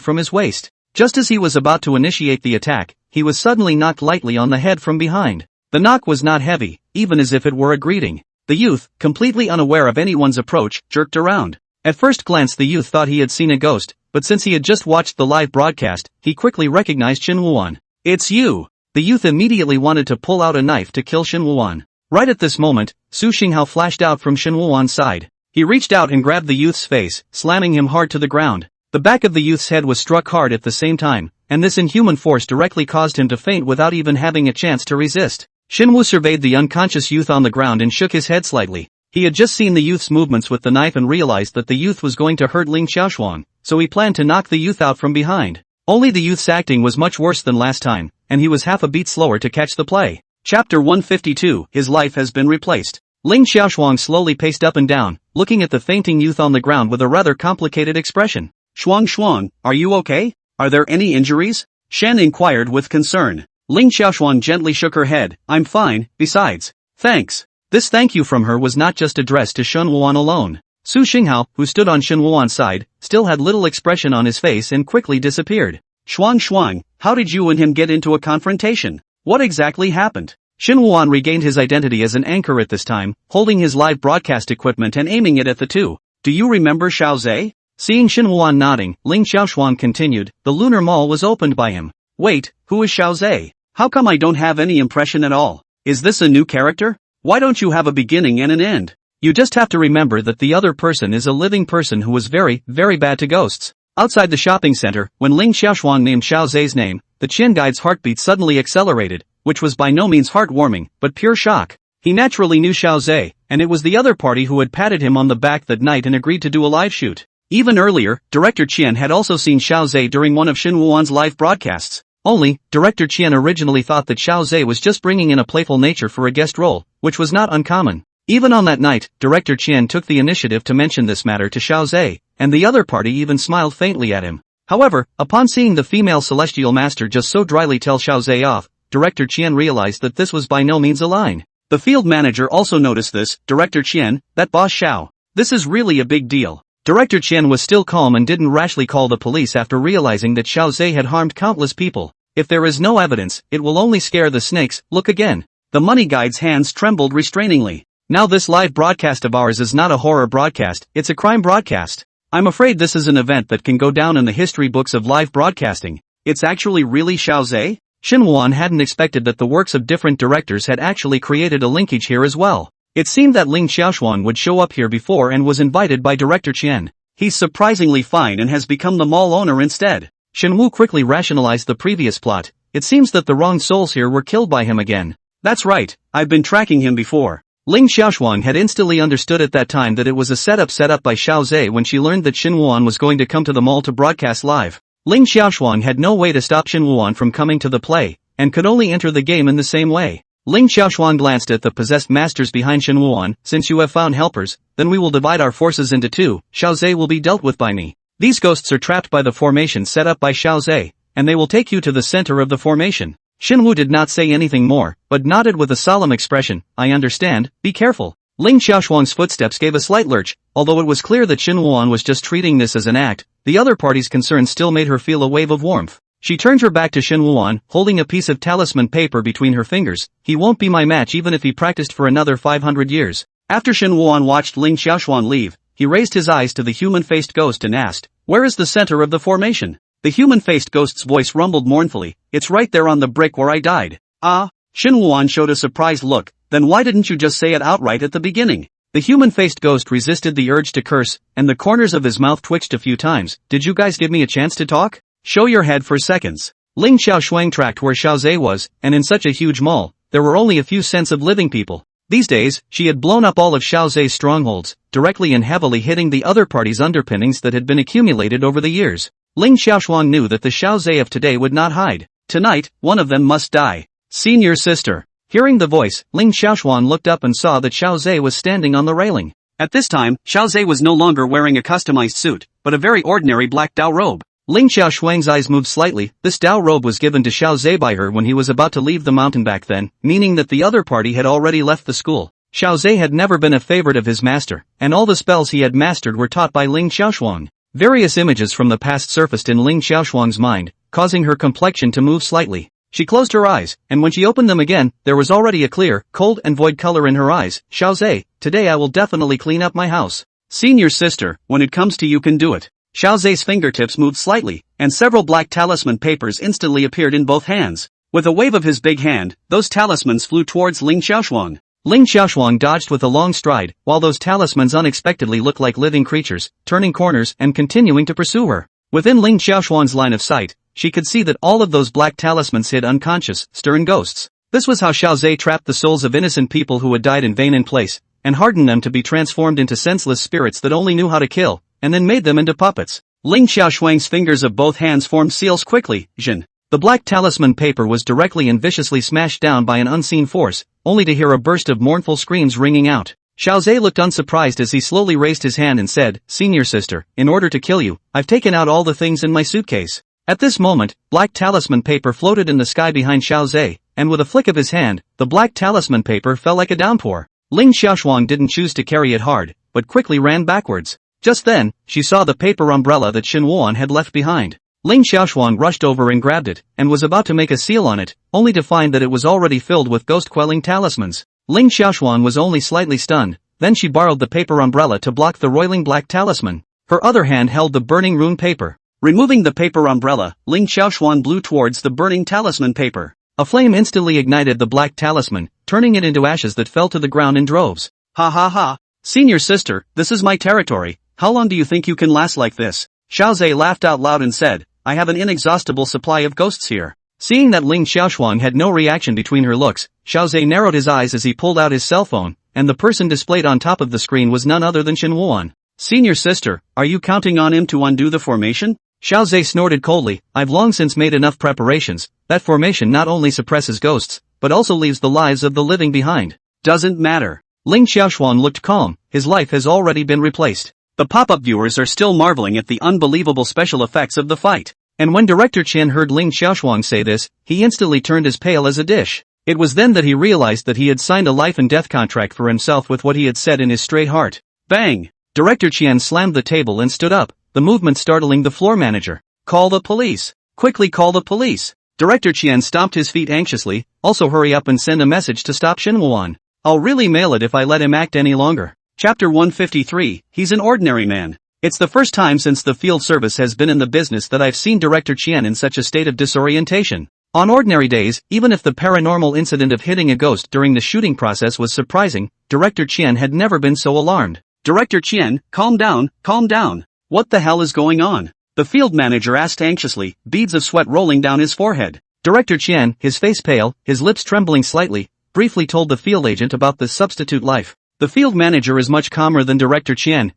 from his waist. Just as he was about to initiate the attack, he was suddenly knocked lightly on the head from behind. The knock was not heavy, even as if it were a greeting. The youth, completely unaware of anyone's approach, jerked around. At first glance the youth thought he had seen a ghost, but since he had just watched the live broadcast, he quickly recognized Shin Wuan. It's you! The youth immediately wanted to pull out a knife to kill Shin Wuan. Right at this moment, Su Xinghao flashed out from Shin Wuan's side. He reached out and grabbed the youth's face, slamming him hard to the ground. The back of the youth's head was struck hard at the same time, and this inhuman force directly caused him to faint without even having a chance to resist. Shin Wu surveyed the unconscious youth on the ground and shook his head slightly. He had just seen the youth's movements with the knife and realized that the youth was going to hurt Ling Xiaoshuang, so he planned to knock the youth out from behind. Only the youth's acting was much worse than last time, and he was half a beat slower to catch the play. Chapter 152, His life has been replaced. Ling Xiaoshuang slowly paced up and down, looking at the fainting youth on the ground with a rather complicated expression. Shuang, are you okay? Are there any injuries? Shen inquired with concern. Ling Xiaoshuang gently shook her head. I'm fine, besides. Thanks. This thank you from her was not just addressed to Shen Wuan alone. Su Xinghao, who stood on Shen Wuan's side, still had little expression on his face and quickly disappeared. Shuang, how did you and him get into a confrontation? What exactly happened? Shen Wuan regained his identity as an anchor at this time, holding his live broadcast equipment and aiming it at the two. Do you remember Xiao Zhe? Seeing Shen Wuan nodding, Ling Xiaoshuang continued, the lunar mall was opened by him. Wait, who is Xiao Zhe? How come I don't have any impression at all? Is this a new character? Why don't you have a beginning and an end? You just have to remember that the other person is a living person who was very, very bad to ghosts. Outside the shopping center, when Ling Xiaoshuang named Xiao Zhe's name, the Qian guide's heartbeat suddenly accelerated, which was by no means heartwarming, but pure shock. He naturally knew Xiao Zhe, and it was the other party who had patted him on the back that night and agreed to do a live shoot. Even earlier, Director Qian had also seen Xiao Zhe during one of Shen Wuan's live broadcasts. Only, Director Qian originally thought that Xiao Zhe was just bringing in a playful nature for a guest role, which was not uncommon. Even on that night, Director Qian took the initiative to mention this matter to Xiao Zhe, and the other party even smiled faintly at him. However, upon seeing the female celestial master just so dryly tell Xiao Zhe off, Director Qian realized that this was by no means a line. The field manager also noticed this. Director Qian, that boss Xiao. This is really a big deal. Director Qian was still calm and didn't rashly call the police after realizing that Xiao Zhe had harmed countless people. If there is no evidence, it will only scare the snakes. Look again. The money guide's hands trembled restrainingly. Now this live broadcast of ours is not a horror broadcast, it's a crime broadcast. I'm afraid this is an event that can go down in the history books of live broadcasting. It's actually really Xiao Zhe? Shen Wuan hadn't expected that the works of different directors had actually created a linkage here as well. It seemed that Ling Xiaoshuang would show up here before and was invited by Director Qian. He's surprisingly fine and has become the mall owner instead. Shen Wu quickly rationalized the previous plot. It seems that the wrong souls here were killed by him again. That's right, I've been tracking him before. Ling Xiaoshuang had instantly understood at that time that it was a setup set up by Xiao Zhe when she learned that Shen Wuan was going to come to the mall to broadcast live. Ling Xiaoshuang had no way to stop Shen Wuan from coming to the play, and could only enter the game in the same way. Ling Xiaoshuang glanced at the possessed masters behind Shen Wuan. Since you have found helpers, then we will divide our forces into two. Xiao Zhe will be dealt with by me. These ghosts are trapped by the formation set up by Xiao Zhe, and they will take you to the center of the formation. Shen Wu did not say anything more, but nodded with a solemn expression. I understand, be careful. Ling Xiaoshuang's footsteps gave a slight lurch. Although it was clear that Shen Wuan was just treating this as an act, the other party's concern still made her feel a wave of warmth. She turned her back to Shen Wuan, holding a piece of talisman paper between her fingers. He won't be my match even if he practiced for another 500 years. After Shen Wuan watched Ling Xiaoshuang leave, he raised his eyes to the human-faced ghost and asked, where is the center of the formation? The human-faced ghost's voice rumbled mournfully. It's right there on the brick where I died. Ah? Shen Wuan showed a surprised look. Then why didn't you just say it outright at the beginning? The human-faced ghost resisted the urge to curse, and the corners of his mouth twitched a few times. Did you guys give me a chance to talk? Show your head for seconds. Ling Xiaoshuang tracked where Xiao Zhe was, and in such a huge mall, there were only a few cents of living people. These days, she had blown up all of Xiao Zhe's strongholds, directly and heavily hitting the other party's underpinnings that had been accumulated over the years. Ling Xiaoshuang knew that the Xiao Zhe of today would not hide. Tonight, one of them must die. Senior sister. Hearing the voice, Ling Xiaoshuang looked up and saw that Xiao Zhe was standing on the railing. At this time, Xiao Zhe was no longer wearing a customized suit, but a very ordinary black Dao robe. Ling Xiaoshuang's eyes moved slightly. This Dao robe was given to Xiao Zhe by her when he was about to leave the mountain back then, meaning that the other party had already left the school. Xiao Zhe had never been a favorite of his master, and all the spells he had mastered were taught by Ling Xiaoshuang. Various images from the past surfaced in Ling Xiaoshuang's mind, causing her complexion to move slightly. She closed her eyes, and when she opened them again, there was already a clear, cold and void color in her eyes. Xiao Zhe, today I will definitely clean up my house. Senior sister, when it comes to you can do it. Xiao Zhe's fingertips moved slightly, and several black talisman papers instantly appeared in both hands. With a wave of his big hand, those talismans flew towards Ling Xiaoshuang. Ling Xiaoshuang dodged with a long stride, while those talismans unexpectedly looked like living creatures, turning corners and continuing to pursue her. Within Ling Xiaoshuang's line of sight, she could see that all of those black talismans hid unconscious, stern ghosts. This was how Xiao Zhe trapped the souls of innocent people who had died in vain in place, and hardened them to be transformed into senseless spirits that only knew how to kill, and then made them into puppets. Ling Xiaoshuang's fingers of both hands formed seals quickly. Jin. The black talisman paper was directly and viciously smashed down by an unseen force, only to hear a burst of mournful screams ringing out. Xiao Zhe looked unsurprised as he slowly raised his hand and said, Senior sister, in order to kill you, I've taken out all the things in my suitcase. At this moment, black talisman paper floated in the sky behind Xiao Zhe, and with a flick of his hand, the black talisman paper fell like a downpour. Ling Xiaoshuang didn't choose to carry it hard, but quickly ran backwards. Just then, she saw the paper umbrella that Shen Wuan had left behind. Ling Xiaoshuang rushed over and grabbed it, and was about to make a seal on it, only to find that it was already filled with ghost-quelling talismans. Ling Xiaoshuang was only slightly stunned, then she borrowed the paper umbrella to block the roiling black talisman. Her other hand held the burning rune paper. Removing the paper umbrella, Ling Xiaoshuang blew towards the burning talisman paper. A flame instantly ignited the black talisman, turning it into ashes that fell to the ground in droves. Ha ha ha! Senior sister, this is my territory. How long do you think you can last like this? Xiao Zhe laughed out loud and said, I have an inexhaustible supply of ghosts here. Seeing that Ling Xiaoshuang had no reaction between her looks, Xiao Zhe narrowed his eyes as he pulled out his cell phone, and the person displayed on top of the screen was none other than Shen Wuan. Senior sister, are you counting on him to undo the formation? Xiao Zhe snorted coldly, I've long since made enough preparations. That formation not only suppresses ghosts, but also leaves the lives of the living behind. Doesn't matter. Ling Xiaoshuang looked calm, his life has already been replaced. The pop-up viewers are still marveling at the unbelievable special effects of the fight. And when Director Chen heard Ling Xiaoshuang say this, he instantly turned as pale as a dish. It was then that he realized that he had signed a life and death contract for himself with what he had said in his straight heart. Bang! Director Chen slammed the table and stood up, the movement startling the floor manager. Call the police! Quickly call the police! Director Chen stomped his feet anxiously, also hurry up and send a message to stop Shen Wuan. I'll really mail it if I let him act any longer. Chapter 153, He's an ordinary man. It's the first time since the field service has been in the business that I've seen Director Chen in such a state of disorientation. On ordinary days, even if the paranormal incident of hitting a ghost during the shooting process was surprising, Director Chen had never been so alarmed. Director Chen, calm down, calm down. What the hell is going on? The field manager asked anxiously, beads of sweat rolling down his forehead. Director Chen, his face pale, his lips trembling slightly, briefly told the field agent about the substitute life. The field manager is much calmer than Director Chen,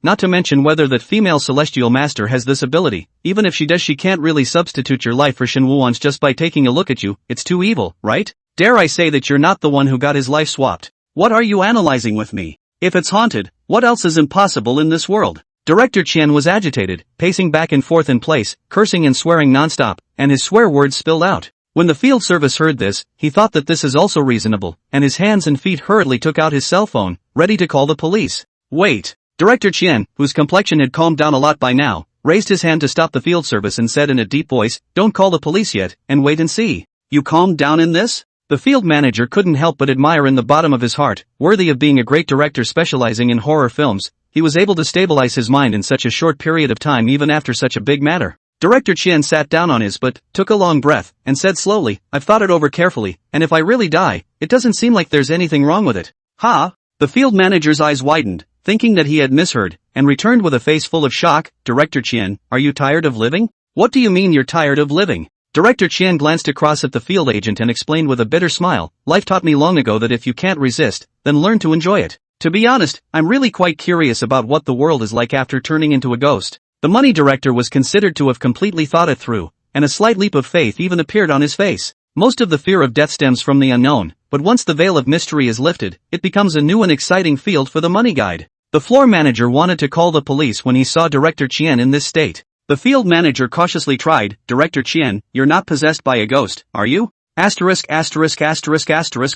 not to mention whether that female celestial master has this ability. Even if she does, she can't really substitute your life for Shen Wuan's just by taking a look at you. It's too evil, right? Dare I say that you're not the one who got his life swapped? What are you analyzing with me? If it's haunted, what else is impossible in this world? Director Chen was agitated, pacing back and forth in place, cursing and swearing nonstop, and his swear words spilled out. When the field service heard this, he thought that this is also reasonable, and his hands and feet hurriedly took out his cell phone, ready to call the police. Wait! Director Chen, whose complexion had calmed down a lot by now, raised his hand to stop the field service and said in a deep voice, don't call the police yet, and wait and see. You calmed down in this? The field manager couldn't help but admire in the bottom of his heart, worthy of being a great director specializing in horror films, he was able to stabilize his mind in such a short period of time even after such a big matter. Director Chen sat down on his butt, took a long breath, and said slowly, I've thought it over carefully, and if I really die, it doesn't seem like there's anything wrong with it. Ha! The field manager's eyes widened, thinking that he had misheard, and returned with a face full of shock, Director Chen, are you tired of living? What do you mean you're tired of living? Director Qian glanced across at the field agent and explained with a bitter smile, life taught me long ago that if you can't resist, then learn to enjoy it. To be honest, I'm really quite curious about what the world is like after turning into a ghost. The money director was considered to have completely thought it through, and a slight leap of faith even appeared on his face. Most of the fear of death stems from the unknown, but once the veil of mystery is lifted, it becomes a new and exciting field for the money guide. The floor manager wanted to call the police when he saw Director Qian in this state. The field manager cautiously tried, Director Qian, you're not possessed by a ghost, are you? Asterisk.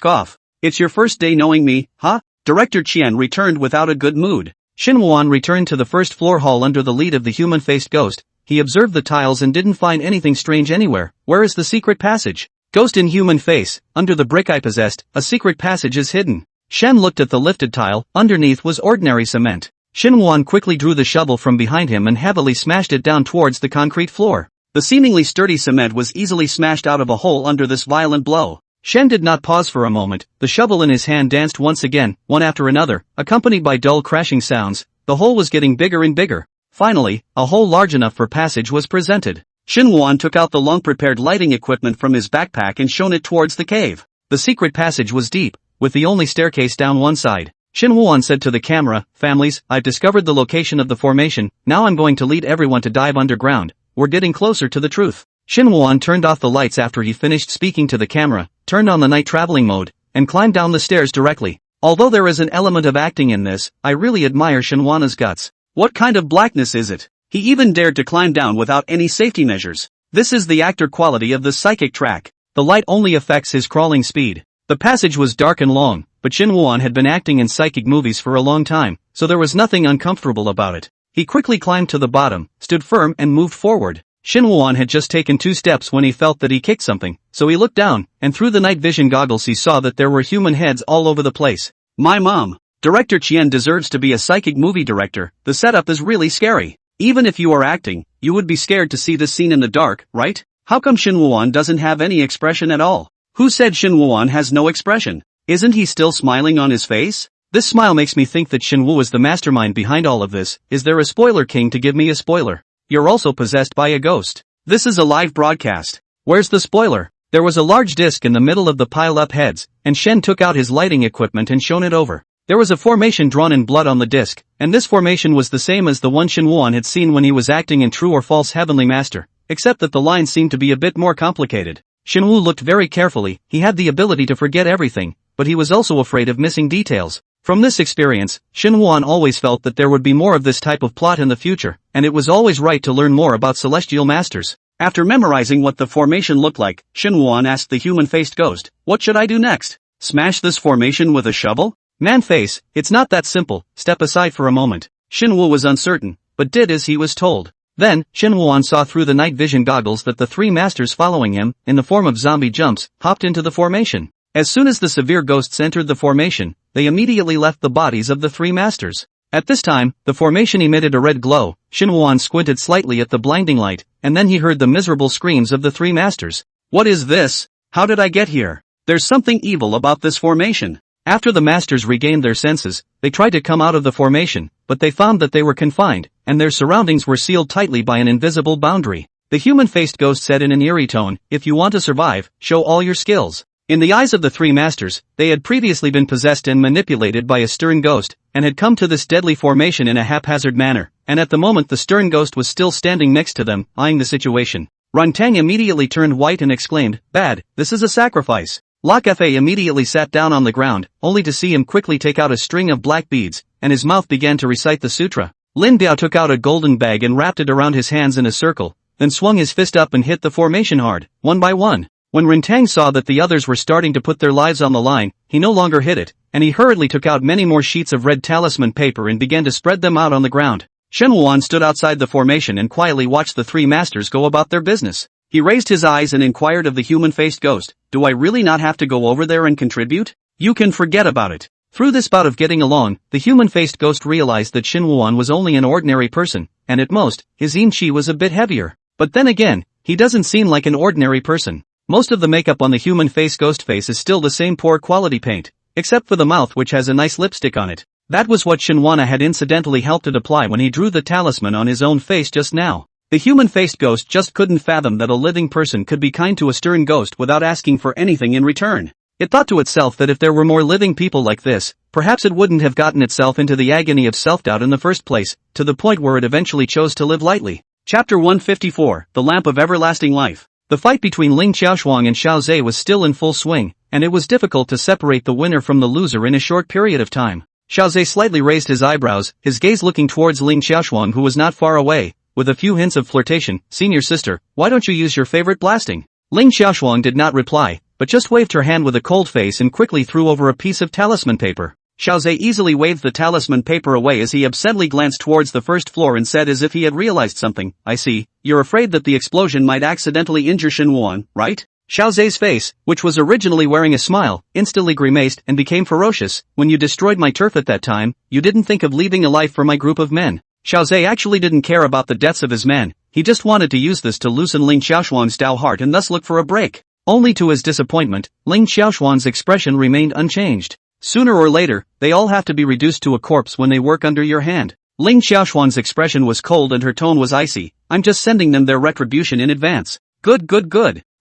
Off. It's your first day knowing me, huh? Director Qian returned without a good mood. Xinhuan returned to the first floor hall under the lead of the human-faced ghost. He observed the tiles and didn't find anything strange anywhere. Where is the secret passage? Ghost in human face, under the brick I possessed, a secret passage is hidden. Shen looked at the lifted tile, underneath was ordinary cement. Xinhuan quickly drew the shovel from behind him and heavily smashed it down towards the concrete floor. The seemingly sturdy cement was easily smashed out of a hole under this violent blow. Shen did not pause for a moment, the shovel in his hand danced once again, one after another, accompanied by dull crashing sounds. The hole was getting bigger and bigger. Finally, a hole large enough for passage was presented. Xinhuan took out the long-prepared lighting equipment from his backpack and shone it towards the cave. The secret passage was deep, with the only staircase down one side. Xinhuan said to the camera, families, I've discovered the location of the formation, now I'm going to lead everyone to dive underground. We're getting closer to the truth. Xinhuan turned off the lights after he finished speaking to the camera, turned on the night traveling mode, and climbed down the stairs directly. Although there is an element of acting in this, I really admire Xinhuan's guts. What kind of blackness is it? He even dared to climb down without any safety measures. This is the actor quality of the psychic track. The light only affects his crawling speed. The passage was dark and long, but Xinhuan had been acting in psychic movies for a long time, so there was nothing uncomfortable about it. He quickly climbed to the bottom, stood firm and moved forward. Xinhuan had just taken 2 steps when he felt that he kicked something, so he looked down, and through the night vision goggles he saw that there were human heads all over the place. My mom! Director Qian deserves to be a psychic movie director. The setup is really scary. Even if you are acting, you would be scared to see this scene in the dark, right? How come Xinhuan doesn't have any expression at all? Who said Xinhuan has no expression? Isn't he still smiling on his face? This smile makes me think that Xinwu is the mastermind behind all of this. Is there a spoiler king to give me a spoiler? You're also possessed by a ghost. This is a live broadcast. Where's the spoiler? There was a large disc in the middle of the pile-up heads, and Shen took out his lighting equipment and shone it over. There was a formation drawn in blood on the disc, and this formation was the same as the one Xinhuan had seen when he was acting in True or False Heavenly Master, except that the lines seemed to be a bit more complicated. Xinwu looked very carefully. He had the ability to forget everything, but he was also afraid of missing details. From this experience, Xinhuan always felt that there would be more of this type of plot in the future, and it was always right to learn more about celestial masters. After memorizing what the formation looked like, Xinhuan asked the human-faced ghost, "What should I do next? Smash this formation with a shovel?" Man-face, it's not that simple, step aside for a moment. Xinwu was uncertain, but did as he was told. Then, Xinhuan saw through the night vision goggles that the 3 masters following him, in the form of zombie jumps, hopped into the formation. As soon as the severe ghosts entered the formation, they immediately left the bodies of the 3 masters. At this time, the formation emitted a red glow. Xinhuan squinted slightly at the blinding light, and then he heard the miserable screams of the 3 masters. What is this? How did I get here? There's something evil about this formation. After the masters regained their senses, they tried to come out of the formation, but they found that they were confined, and their surroundings were sealed tightly by an invisible boundary. The human-faced ghost said in an eerie tone, "If you want to survive, show all your skills." In the eyes of the 3 masters, they had previously been possessed and manipulated by a stern ghost, and had come to this deadly formation in a haphazard manner, and at the moment the stern ghost was still standing next to them, eyeing the situation. Runtang immediately turned white and exclaimed, "Bad, this is a sacrifice." Lok Fa immediately sat down on the ground, only to see him quickly take out a string of black beads, and his mouth began to recite the sutra. Lin Biao took out a golden bag and wrapped it around his hands in a circle, then swung his fist up and hit the formation hard, one by one. When Rintang saw that the others were starting to put their lives on the line, he no longer hit it, and he hurriedly took out many more sheets of red talisman paper and began to spread them out on the ground. Xinhuan stood outside the formation and quietly watched the 3 masters go about their business. He raised his eyes and inquired of the human-faced ghost, "Do I really not have to go over there and contribute? You can forget about it." Through this bout of getting along, the human-faced ghost realized that Xinhuan was only an ordinary person, and at most, his yin qi was a bit heavier. But then again, he doesn't seem like an ordinary person. Most of the makeup on the human-faced ghost face is still the same poor quality paint, except for the mouth which has a nice lipstick on it. That was what Xinhuan had incidentally helped it apply when he drew the talisman on his own face just now. The human-faced ghost just couldn't fathom that a living person could be kind to a stern ghost without asking for anything in return. It thought to itself that if there were more living people like this, perhaps it wouldn't have gotten itself into the agony of self-doubt in the first place, to the point where it eventually chose to live lightly. Chapter 154, The Lamp of Everlasting Life. The fight between Ling Xiaoshuang and Xiao Zhe was still in full swing, and it was difficult to separate the winner from the loser in a short period of time. Xiao Zhe slightly raised his eyebrows, his gaze looking towards Ling Xiaoshuang, who was not far away, with a few hints of flirtation. "Senior sister, why don't you use your favorite blasting?" Ling Xiaoshuang did not reply, but just waved her hand with a cold face and quickly threw over a piece of talisman paper. Xiao Zhe easily waved the talisman paper away as he absently glanced towards the first floor and said as if he had realized something, "I see, you're afraid that the explosion might accidentally injure Shen Wuan, right?" Xiao Zhe's face, which was originally wearing a smile, instantly grimaced and became ferocious. "When you destroyed my turf at that time, you didn't think of leaving a life for my group of men." Xiao Zhe actually didn't care about the deaths of his men, he just wanted to use this to loosen Ling Xiaoshuang's Dao heart and thus look for a break. Only to his disappointment, Ling Xiaoshuang's expression remained unchanged. "Sooner or later, they all have to be reduced to a corpse when they work under your hand." Ling Xiaoshuang's expression was cold and her tone was icy. "I'm just sending them their retribution in advance." Good.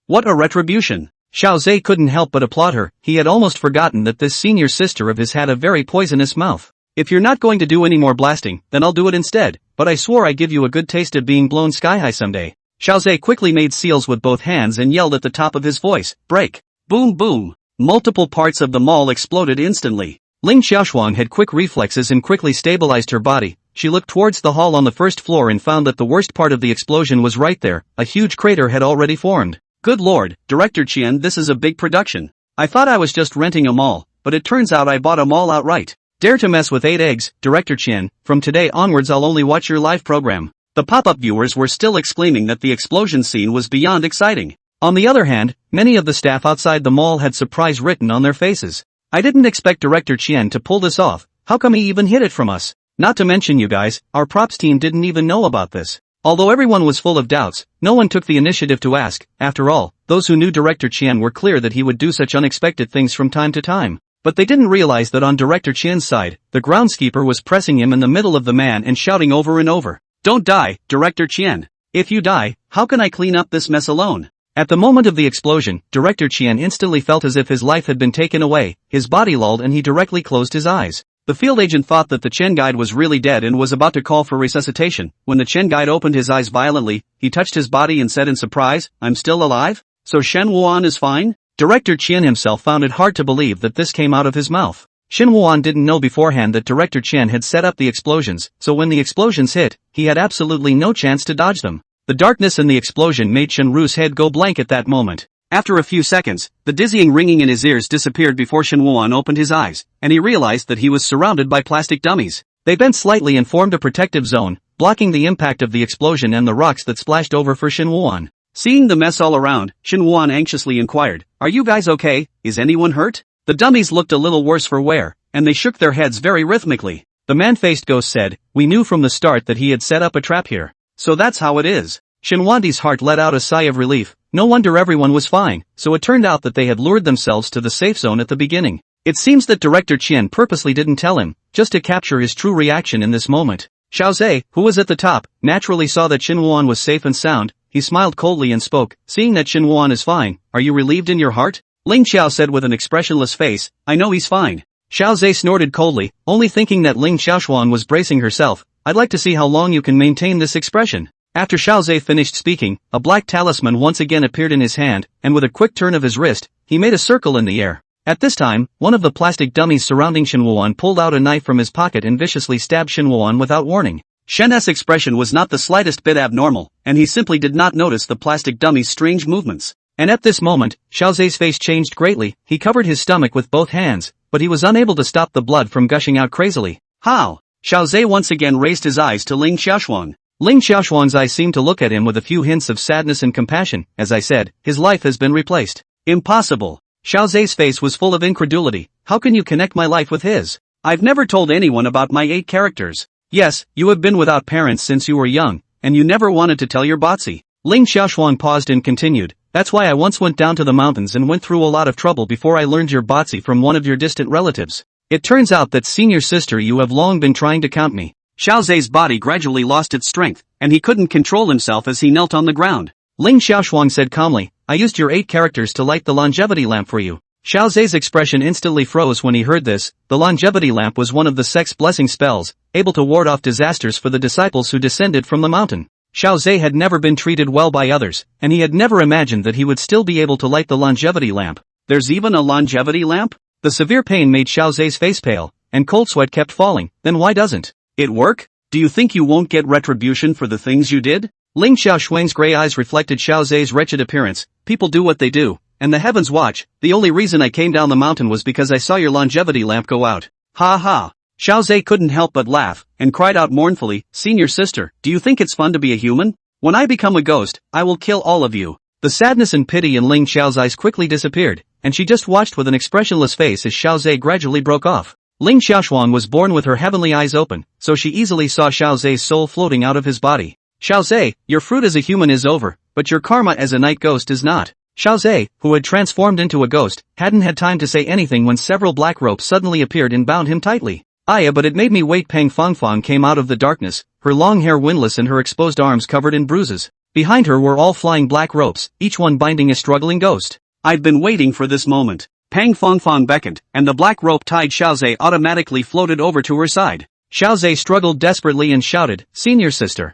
What a retribution. Xiao Zhe couldn't help but applaud her. He had almost forgotten that this senior sister of his had a very poisonous mouth. "If you're not going to do any more blasting, then I'll do it instead, but I swore I'd give you a good taste of being blown sky high someday." Xiao Zhe quickly made seals with both hands and yelled at the top of his voice, "Break!" Boom boom. Multiple parts of the mall exploded instantly. Ling Xiaoshuang had quick reflexes and quickly stabilized her body. She looked towards the hall on the first floor and found that the worst part of the explosion was right there. A huge crater had already formed. "Good lord, Director Qian, this is a big production. I thought I was just renting a mall, but it turns out I bought a mall outright. Dare to mess with 8 eggs, Director Qian, from today onwards I'll only watch your live program." The pop-up viewers were still exclaiming that the explosion scene was beyond exciting. On the other hand, many of the staff outside the mall had surprise written on their faces. "I didn't expect Director Qian to pull this off. How come he even hid it from us? Not to mention you guys, our props team didn't even know about this." Although everyone was full of doubts, no one took the initiative to ask. After all, those who knew Director Qian were clear that he would do such unexpected things from time to time. But they didn't realize that on Director Qian's side, the groundskeeper was pressing him in the middle of the man and shouting over and over, "Don't die, Director Qian. If you die, how can I clean up this mess alone?" At the moment of the explosion, Director Qian instantly felt as if his life had been taken away, his body lulled and he directly closed his eyes. The field agent thought that the Chen guide was really dead and was about to call for resuscitation. When the Chen guide opened his eyes violently, he touched his body and said in surprise, "I'm still alive? So Shen Wuan is fine?" Director Qian himself found it hard to believe that this came out of his mouth. Shen Wuan didn't know beforehand that Director Qian had set up the explosions, so when the explosions hit, he had absolutely no chance to dodge them. The darkness in the explosion made Shen Ru's head go blank at that moment. After a few seconds, the dizzying ringing in his ears disappeared before Shen Wuan opened his eyes, and he realized that he was surrounded by plastic dummies. They bent slightly and formed a protective zone, blocking the impact of the explosion and the rocks that splashed over for Shen Wuan. Seeing the mess all around, Shen Wuan anxiously inquired, "Are you guys okay? Is anyone hurt?" The dummies looked a little worse for wear, and they shook their heads very rhythmically. The man-faced ghost said, "We knew from the start that he had set up a trap here. So that's how it is." Shen Wandi's heart let out a sigh of relief. No wonder everyone was fine, so it turned out that they had lured themselves to the safe zone at the beginning. It seems that Director Qian purposely didn't tell him, just to capture his true reaction in this moment. Xiao Zhe, who was at the top, naturally saw that Shen Wuan was safe and sound. He smiled coldly and spoke, "Seeing that Shen Wuan is fine, are you relieved in your heart?" Ling Xiao said with an expressionless face, "I know he's fine." Xiao Zhe snorted coldly, only thinking that Ling Xiaoshuang was bracing herself. "I'd like to see how long you can maintain this expression." After Xiao Zhe finished speaking, a black talisman once again appeared in his hand, and with a quick turn of his wrist, he made a circle in the air. At this time, one of the plastic dummies surrounding Shen Wuan pulled out a knife from his pocket and viciously stabbed Shen Wuan without warning. Shen's expression was not the slightest bit abnormal, and he simply did not notice the plastic dummy's strange movements. And at this moment, Xiao Zhe's face changed greatly. He covered his stomach with both hands, but he was unable to stop the blood from gushing out crazily. "How?" Xiao Zhe once again raised his eyes to Ling Xiaoshuang. Ling Xiaoshuang's eyes seemed to look at him with a few hints of sadness and compassion. "As I said, his life has been replaced." "Impossible." Xiao Zhe's face was full of incredulity. "How can you connect my life with his? I've never told anyone about my 8 characters. Yes, you have been without parents since you were young, and you never wanted to tell your botsy." Ling Xiaoshuang paused and continued, "That's why I once went down to the mountains and went through a lot of trouble before I learned your botsy from one of your distant relatives. It turns out that, senior sister, you have long been trying to count me. Xiao Zhe's body gradually lost its strength, and he couldn't control himself as he knelt on the ground. Ling Xiaoshuang said calmly, I used your 8 characters to light the longevity lamp for you. Xiao Zhe's expression instantly froze when he heard this. The longevity lamp was one of the sect's blessing spells, able to ward off disasters for the disciples who descended from the mountain. Xiao Zhe had never been treated well by others, and he had never imagined that he would still be able to light the longevity lamp. There's even a longevity lamp? The severe pain made Xiao Zhe's face pale, and cold sweat kept falling. Then why doesn't it work? Do you think you won't get retribution for the things you did? Ling Xiaoshuang's gray eyes reflected Xiao Zhe's wretched appearance. People do what they do, and the heavens watch. The only reason I came down the mountain was because I saw your longevity lamp go out. Ha ha. Xiao Zhe couldn't help but laugh, and cried out mournfully, Senior sister, do you think it's fun to be a human? When I become a ghost, I will kill all of you. The sadness and pity in Ling Xiao's eyes quickly disappeared, and she just watched with an expressionless face as Xiao Zhe gradually broke off. Ling Xiaoshuang was born with her heavenly eyes open, so she easily saw Xiao Zhe's soul floating out of his body. Xiao Zhe, your fruit as a human is over, but your karma as a night ghost is not. Xiao Zhe, who had transformed into a ghost, hadn't had time to say anything when several black ropes suddenly appeared and bound him tightly. But it made me wait. Pang Fangfang came out of the darkness, her long hair windless and her exposed arms covered in bruises. Behind her were all flying black ropes, each one binding a struggling ghost. I've been waiting for this moment. Pang Fangfang beckoned, and the black rope-tied Xiao Zhe automatically floated over to her side. Xiao Zhe struggled desperately and shouted, Senior sister,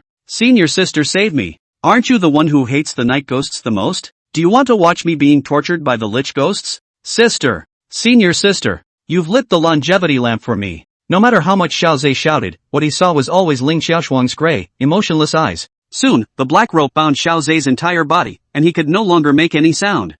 save me. Aren't you the one who hates the night ghosts the most? Do you want to watch me being tortured by the lich ghosts? Sister, senior sister, you've lit the longevity lamp for me. No matter how much Xiao Zhe shouted, what he saw was always Ling Xiaoshuang's gray, emotionless eyes. Soon, the black rope bound Xiao Zhe's entire body, and he could no longer make any sound.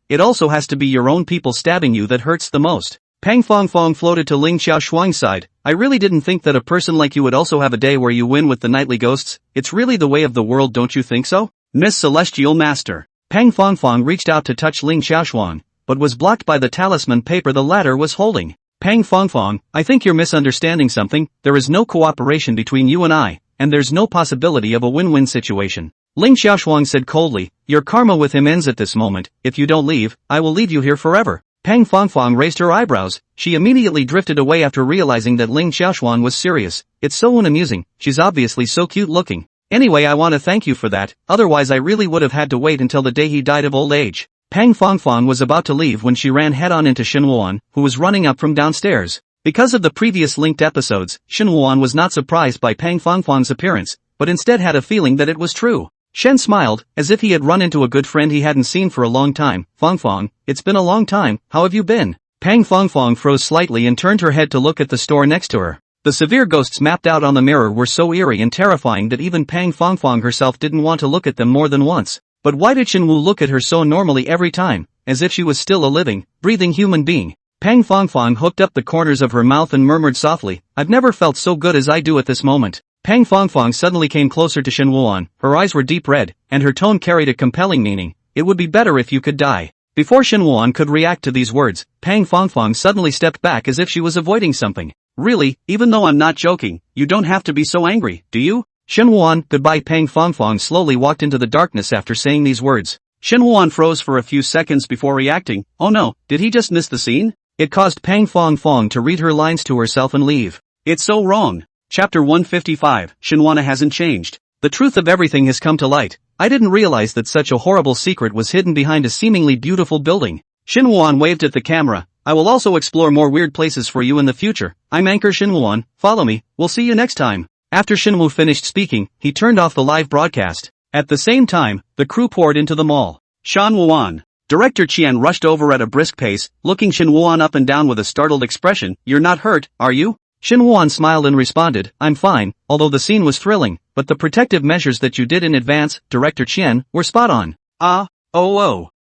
It also has to be your own people stabbing you that hurts the most. Pang Fangfang floated to Ling Xiaoshuang's side. I really didn't think that a person like you would also have a day where you win with the nightly ghosts. It's really the way of the world, don't you think so? Miss Celestial Master. Pang Fangfang reached out to touch Ling Xiaoshuang, but was blocked by the talisman paper the latter was holding. Pang Fangfang, I think you're misunderstanding something. There is no cooperation between you and I, and there's no possibility of a win-win situation. Ling Xiaoshuang said coldly, your karma with him ends at this moment. If you don't leave, I will leave you here forever. Pang Fangfang raised her eyebrows. She immediately drifted away after realizing that Ling Xiaoshuang was serious. It's so unamusing. She's obviously so cute looking. Anyway, I want to thank you for that, otherwise I really would have had to wait until the day he died of old age. Pang Fangfang was about to leave when she ran head-on into Shenhuan, who was running up from downstairs. Because of the previous linked episodes, Shenhuan was not surprised by Pang Fangfang's appearance, but instead had a feeling that it was true. Shen smiled, as if he had run into a good friend he hadn't seen for a long time. Fangfang, it's been a long time, how have you been? Pang Fangfang froze slightly and turned her head to look at the store next to her. The severe ghosts mapped out on the mirror were so eerie and terrifying that even Pang Fangfang herself didn't want to look at them more than once. But why did Shenwu look at her so normally every time, as if she was still a living, breathing human being? Pang Fangfang hooked up the corners of her mouth and murmured softly, I've never felt so good as I do at this moment. Pang Fangfang suddenly came closer to Shenwuan. Her eyes were deep red, and her tone carried a compelling meaning. It would be better if you could die. Before Shenwuan could react to these words, Pang Fangfang suddenly stepped back as if she was avoiding something. Really, even though I'm not joking, you don't have to be so angry, do you? Shenwuan, goodbye. Pang Fangfang slowly walked into the darkness after saying these words. Shenwuan froze for a few seconds before reacting. Oh no, did he just miss the scene? It caused Pang Fangfang to read her lines to herself and leave. It's so wrong. Chapter 155, Shenwana hasn't changed. The truth of everything has come to light. I didn't realize that such a horrible secret was hidden behind a seemingly beautiful building. Shenwuan waved at the camera. I will also explore more weird places for you in the future. I'm Anchor Shenwuan, follow me, we'll see you next time. After Shenwu finished speaking, he turned off the live broadcast. At the same time, the crew poured into the mall. Shenwuan. Director Qian rushed over at a brisk pace, looking Shenwuan up and down with a startled expression. You're not hurt, are you? Shenwuan smiled and responded, I'm fine, although the scene was thrilling, but the protective measures that you did in advance, Director Qian, were spot on.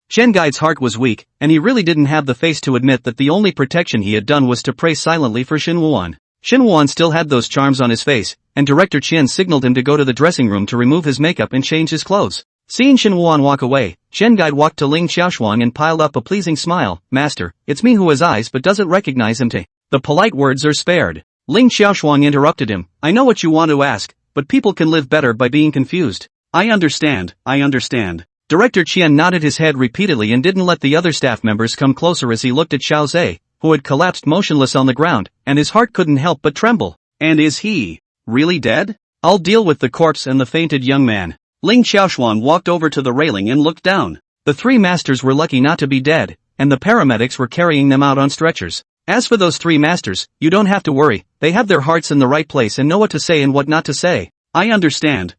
Chen Guide's heart was weak, and he really didn't have the face to admit that the only protection he had done was to pray silently for Shenwuan. Shenwuan still had those charms on his face, and Director Qian signaled him to go to the dressing room to remove his makeup and change his clothes. Seeing Shenwuan walk away, Chen Guide walked to Ling Xiaoshuang and piled up a pleasing smile. Master, it's me who has eyes but doesn't recognize him. The polite words are spared. Ling Xiaoshuang interrupted him. I know what you want to ask, but people can live better by being confused. I understand. Director Qian nodded his head repeatedly and didn't let the other staff members come closer as he looked at Xiao Zhe, who had collapsed motionless on the ground, and his heart couldn't help but tremble. And is he Really dead? I'll deal with the corpse and the fainted young man. Ling Xiaoshuan walked over to the railing and looked down. The three masters were lucky not to be dead, and the paramedics were carrying them out on stretchers. As for those three masters, you don't have to worry, they have their hearts in the right place and know what to say and what not to say. I understand.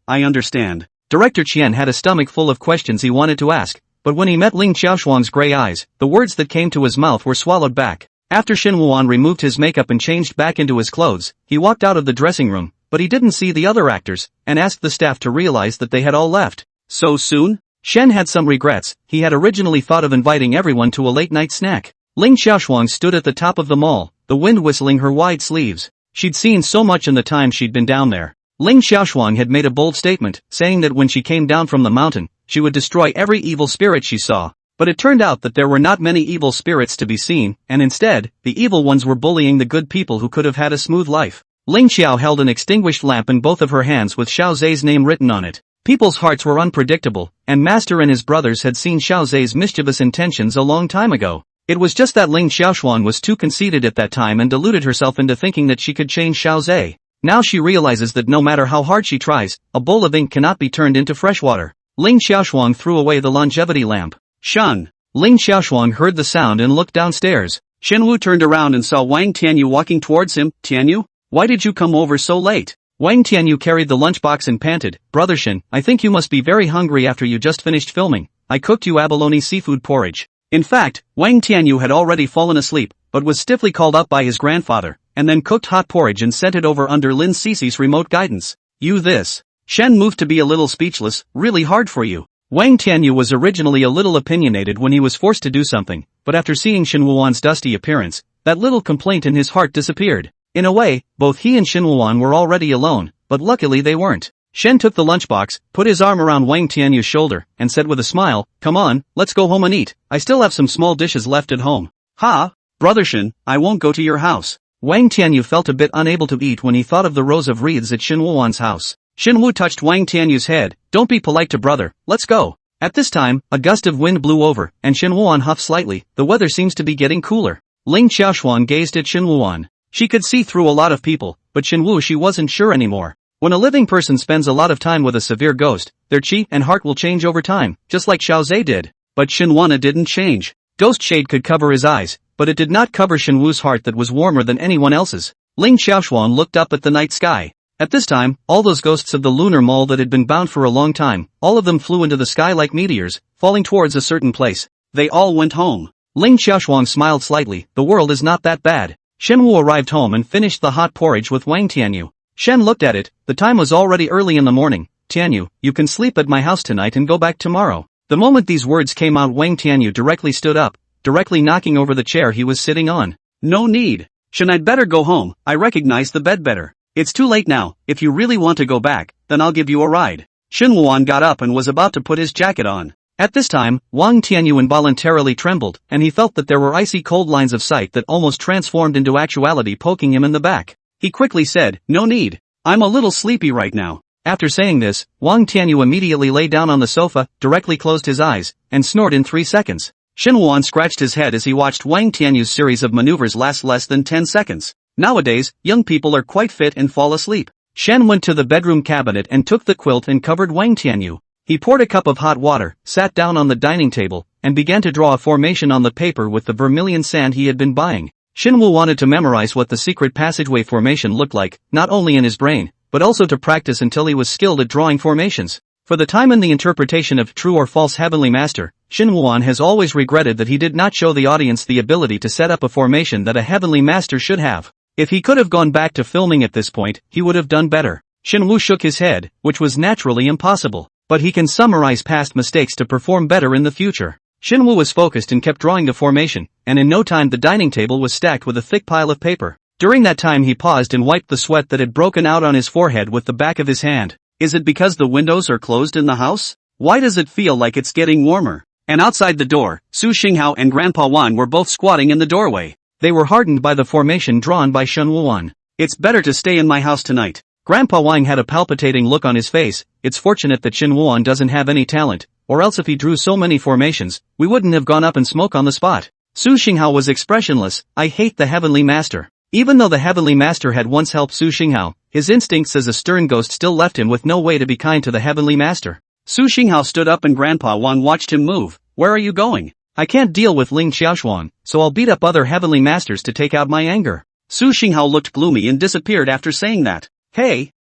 Director Qian had a stomach full of questions he wanted to ask, but when he met Ling Xiaoshuang's gray eyes, the words that came to his mouth were swallowed back. After Shen Wuan removed his makeup and changed back into his clothes, he walked out of the dressing room, but he didn't see the other actors, and asked the staff to realize that they had all left. So soon? Shen had some regrets. He had originally thought of inviting everyone to a late-night snack. Ling Xiaoshuang stood at the top of the mall, the wind whistling her wide sleeves. She'd seen so much in the time she'd been down there. Ling Xiaoshuang had made a bold statement, saying that when she came down from the mountain, she would destroy every evil spirit she saw. But it turned out that there were not many evil spirits to be seen, and instead, the evil ones were bullying the good people who could have had a smooth life. Ling Xiao held an extinguished lamp in both of her hands with Xiao Zhe's name written on it. People's hearts were unpredictable, and Master and his brothers had seen Xiao Zhe's mischievous intentions a long time ago. It was just that Ling Xiaoshuan was too conceited at that time and deluded herself into thinking that she could change Xiao Zhe. Now she realizes that no matter how hard she tries, a bowl of ink cannot be turned into fresh water. Ling Xiaoshuang threw away the longevity lamp. Shun! Ling Xiaoshuang heard the sound and looked downstairs. Shenwu turned around and saw Wang Tianyu walking towards him. Tianyu? Why did you come over so late? Wang Tianyu carried the lunchbox and panted, Brother Shen, I think you must be very hungry after you just finished filming. I cooked you abalone seafood porridge. In fact, Wang Tianyu had already fallen asleep, but was stiffly called up by his grandfather, and then cooked hot porridge and sent it over under Lin Cici's remote guidance. You this. Shen moved to be a little speechless, really hard for you. Wang Tianyu was originally a little opinionated when he was forced to do something, but after seeing Shen Wuan's dusty appearance, that little complaint in his heart disappeared. In a way, both he and Shen Wuan were already alone, but luckily they weren't. Shen took the lunchbox, put his arm around Wang Tianyu's shoulder, and said with a smile, Come on, let's go home and eat. I still have some small dishes left at home. Ha! Brother Shen, I won't go to your house. Wang Tianyu felt a bit unable to eat when he thought of the rows of wreaths at Shen Wuan's house. Shen Wu touched Wang Tianyu's head. Don't be polite to brother, let's go. At this time, a gust of wind blew over, and Shen Wuan huffed slightly. The weather seems to be getting cooler. Ling Xiaoshuan gazed at Shen Wuan. She could see through a lot of people, but Shen Wu she wasn't sure anymore. When a living person spends a lot of time with a severe ghost, their chi and heart will change over time, just like Xiao Zhe did. But Shenwana didn't change. Ghost shade could cover his eyes, but it did not cover Shen Wu's heart that was warmer than anyone else's. Ling Xiaoshuan looked up at the night sky. At this time, all those ghosts of the lunar mall that had been bound for a long time, all of them flew into the sky like meteors, falling towards a certain place. They all went home. Ling Xiaoshuang smiled slightly. The world is not that bad. Shen Wu arrived home and finished the hot porridge with Wang Tianyu. Shen looked at it. The time was already early in the morning. Tianyu, you can sleep at my house tonight and go back tomorrow. The moment these words came out, Wang Tianyu directly stood up, directly knocking over the chair he was sitting on. No need. Shen, I'd better go home. I recognize the bed better. It's too late now. If you really want to go back, then I'll give you a ride. Shen Wuan got up and was about to put his jacket on. At this time, Wang Tianyu involuntarily trembled, and he felt that there were icy cold lines of sight that almost transformed into actuality poking him in the back. He quickly said, No need. I'm a little sleepy right now. After saying this, Wang Tianyu immediately lay down on the sofa, directly closed his eyes, and snored in 3 seconds. Shen Wuan scratched his head as he watched Wang Tianyu's series of maneuvers last less than 10 seconds. Nowadays, young people are quite fit and fall asleep. Shen went to the bedroom cabinet and took the quilt and covered Wang Tianyu. He poured a cup of hot water, sat down on the dining table, and began to draw a formation on the paper with the vermilion sand he had been buying. Shen Wu wanted to memorize what the secret passageway formation looked like, not only in his brain, but also to practice until he was skilled at drawing formations. For the time in the interpretation of True or False Heavenly Master, Shen Wuan has always regretted that he did not show the audience the ability to set up a formation that a Heavenly Master should have. If he could have gone back to filming at this point, he would have done better. Shen Wu shook his head, which was naturally impossible. But he can summarize past mistakes to perform better in the future. Shen Wu was focused and kept drawing the formation, and in no time the dining table was stacked with a thick pile of paper. During that time he paused and wiped the sweat that had broken out on his forehead with the back of his hand. Is it because the windows are closed in the house? Why does it feel like it's getting warmer? And outside the door, Su Xinghao and Grandpa Wan were both squatting in the doorway. They were hardened by the formation drawn by Shen Wuan. It's better to stay in my house tonight. Grandpa Wang had a palpitating look on his face. It's fortunate that Shen Wuan doesn't have any talent, or else if he drew so many formations, we wouldn't have gone up in smoke on the spot. Su Xinghao was expressionless. I hate the Heavenly Master. Even though the Heavenly Master had once helped Su Xinghao, his instincts as a stern ghost still left him with no way to be kind to the heavenly master. Su Xinghao stood up and Grandpa Wang watched him move. Where are you going? I can't deal with Ling Xiaoshuan, so I'll beat up other heavenly masters to take out my anger. Su Xinghao looked gloomy and disappeared after saying that. Hey!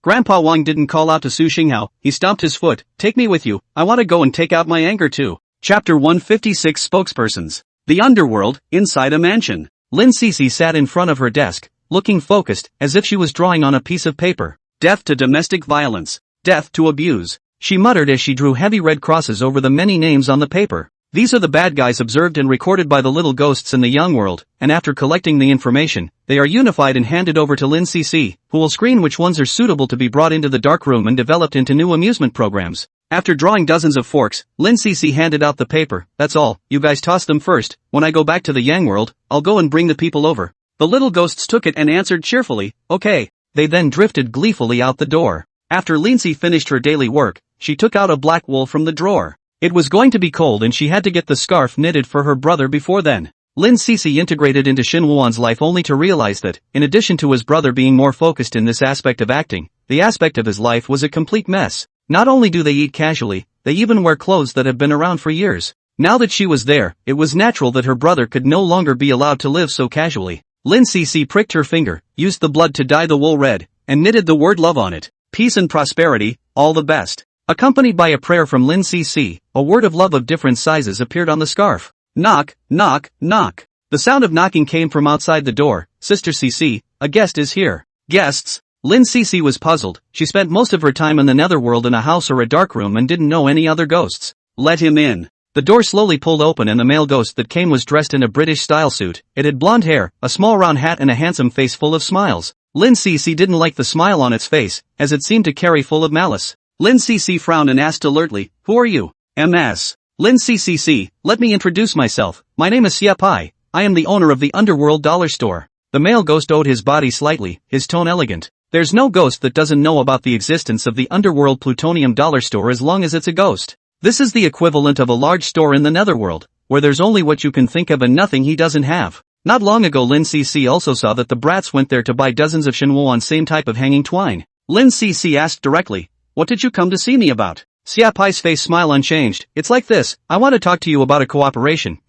Grandpa Wang didn't call out to Su Xinghao, he stomped his foot. Take me with you, I want to go and take out my anger too. Chapter 156 Spokespersons. The Underworld, inside a mansion. Lin Cece sat in front of her desk, looking focused, as if she was drawing on a piece of paper. Death to domestic violence. Death to abuse. She muttered as she drew heavy red crosses over the many names on the paper. These are the bad guys observed and recorded by the little ghosts in the young world, and after collecting the information, they are unified and handed over to Lin Cece, who will screen which ones are suitable to be brought into the dark room and developed into new amusement programs. After drawing dozens of forks, Lin Cece handed out the paper. That's all, you guys toss them first. When I go back to the yang world, I'll go and bring the people over. The little ghosts took it and answered cheerfully, okay. They then drifted gleefully out the door. After Lindsay finished her daily work, she took out a black wool from the drawer. It was going to be cold and she had to get the scarf knitted for her brother before then. Lin Cece integrated into Shin Wuan's life only to realize that, in addition to his brother being more focused in this aspect of acting, the aspect of his life was a complete mess. Not only do they eat casually, they even wear clothes that have been around for years. Now that she was there, it was natural that her brother could no longer be allowed to live so casually. Lin Cece pricked her finger, used the blood to dye the wool red, and knitted the word love on it. Peace and prosperity, all the best. Accompanied by a prayer from Lin Cece, a word of love of different sizes appeared on the scarf. Knock, knock, knock. The sound of knocking came from outside the door. Sister Cece, a guest is here. Guests? Lin Cece was puzzled. She spent most of her time in the netherworld in a house or a dark room and didn't know any other ghosts. Let him in. The door slowly pulled open and the male ghost that came was dressed in a British-style suit. It had blonde hair, a small round hat and a handsome face full of smiles. Lin Cece didn't like the smile on its face, as it seemed to carry full of malice. Lin Cece frowned and asked alertly, who are you? MS. Lin Cece, let me introduce myself. My name is Xia Pai. I am the owner of the Underworld Dollar Store. The male ghost owed his body slightly, his tone elegant. There's no ghost that doesn't know about the existence of the Underworld Plutonium Dollar Store as long as it's a ghost. This is the equivalent of a large store in the netherworld, where there's only what you can think of and nothing he doesn't have. Not long ago Lin Cece also saw that the brats went there to buy dozens of Shinwoo on same type of hanging twine. Lin Cece asked directly, what did you come to see me about? Xia Pai's face smile unchanged. It's like this, I want to talk to you about a cooperation,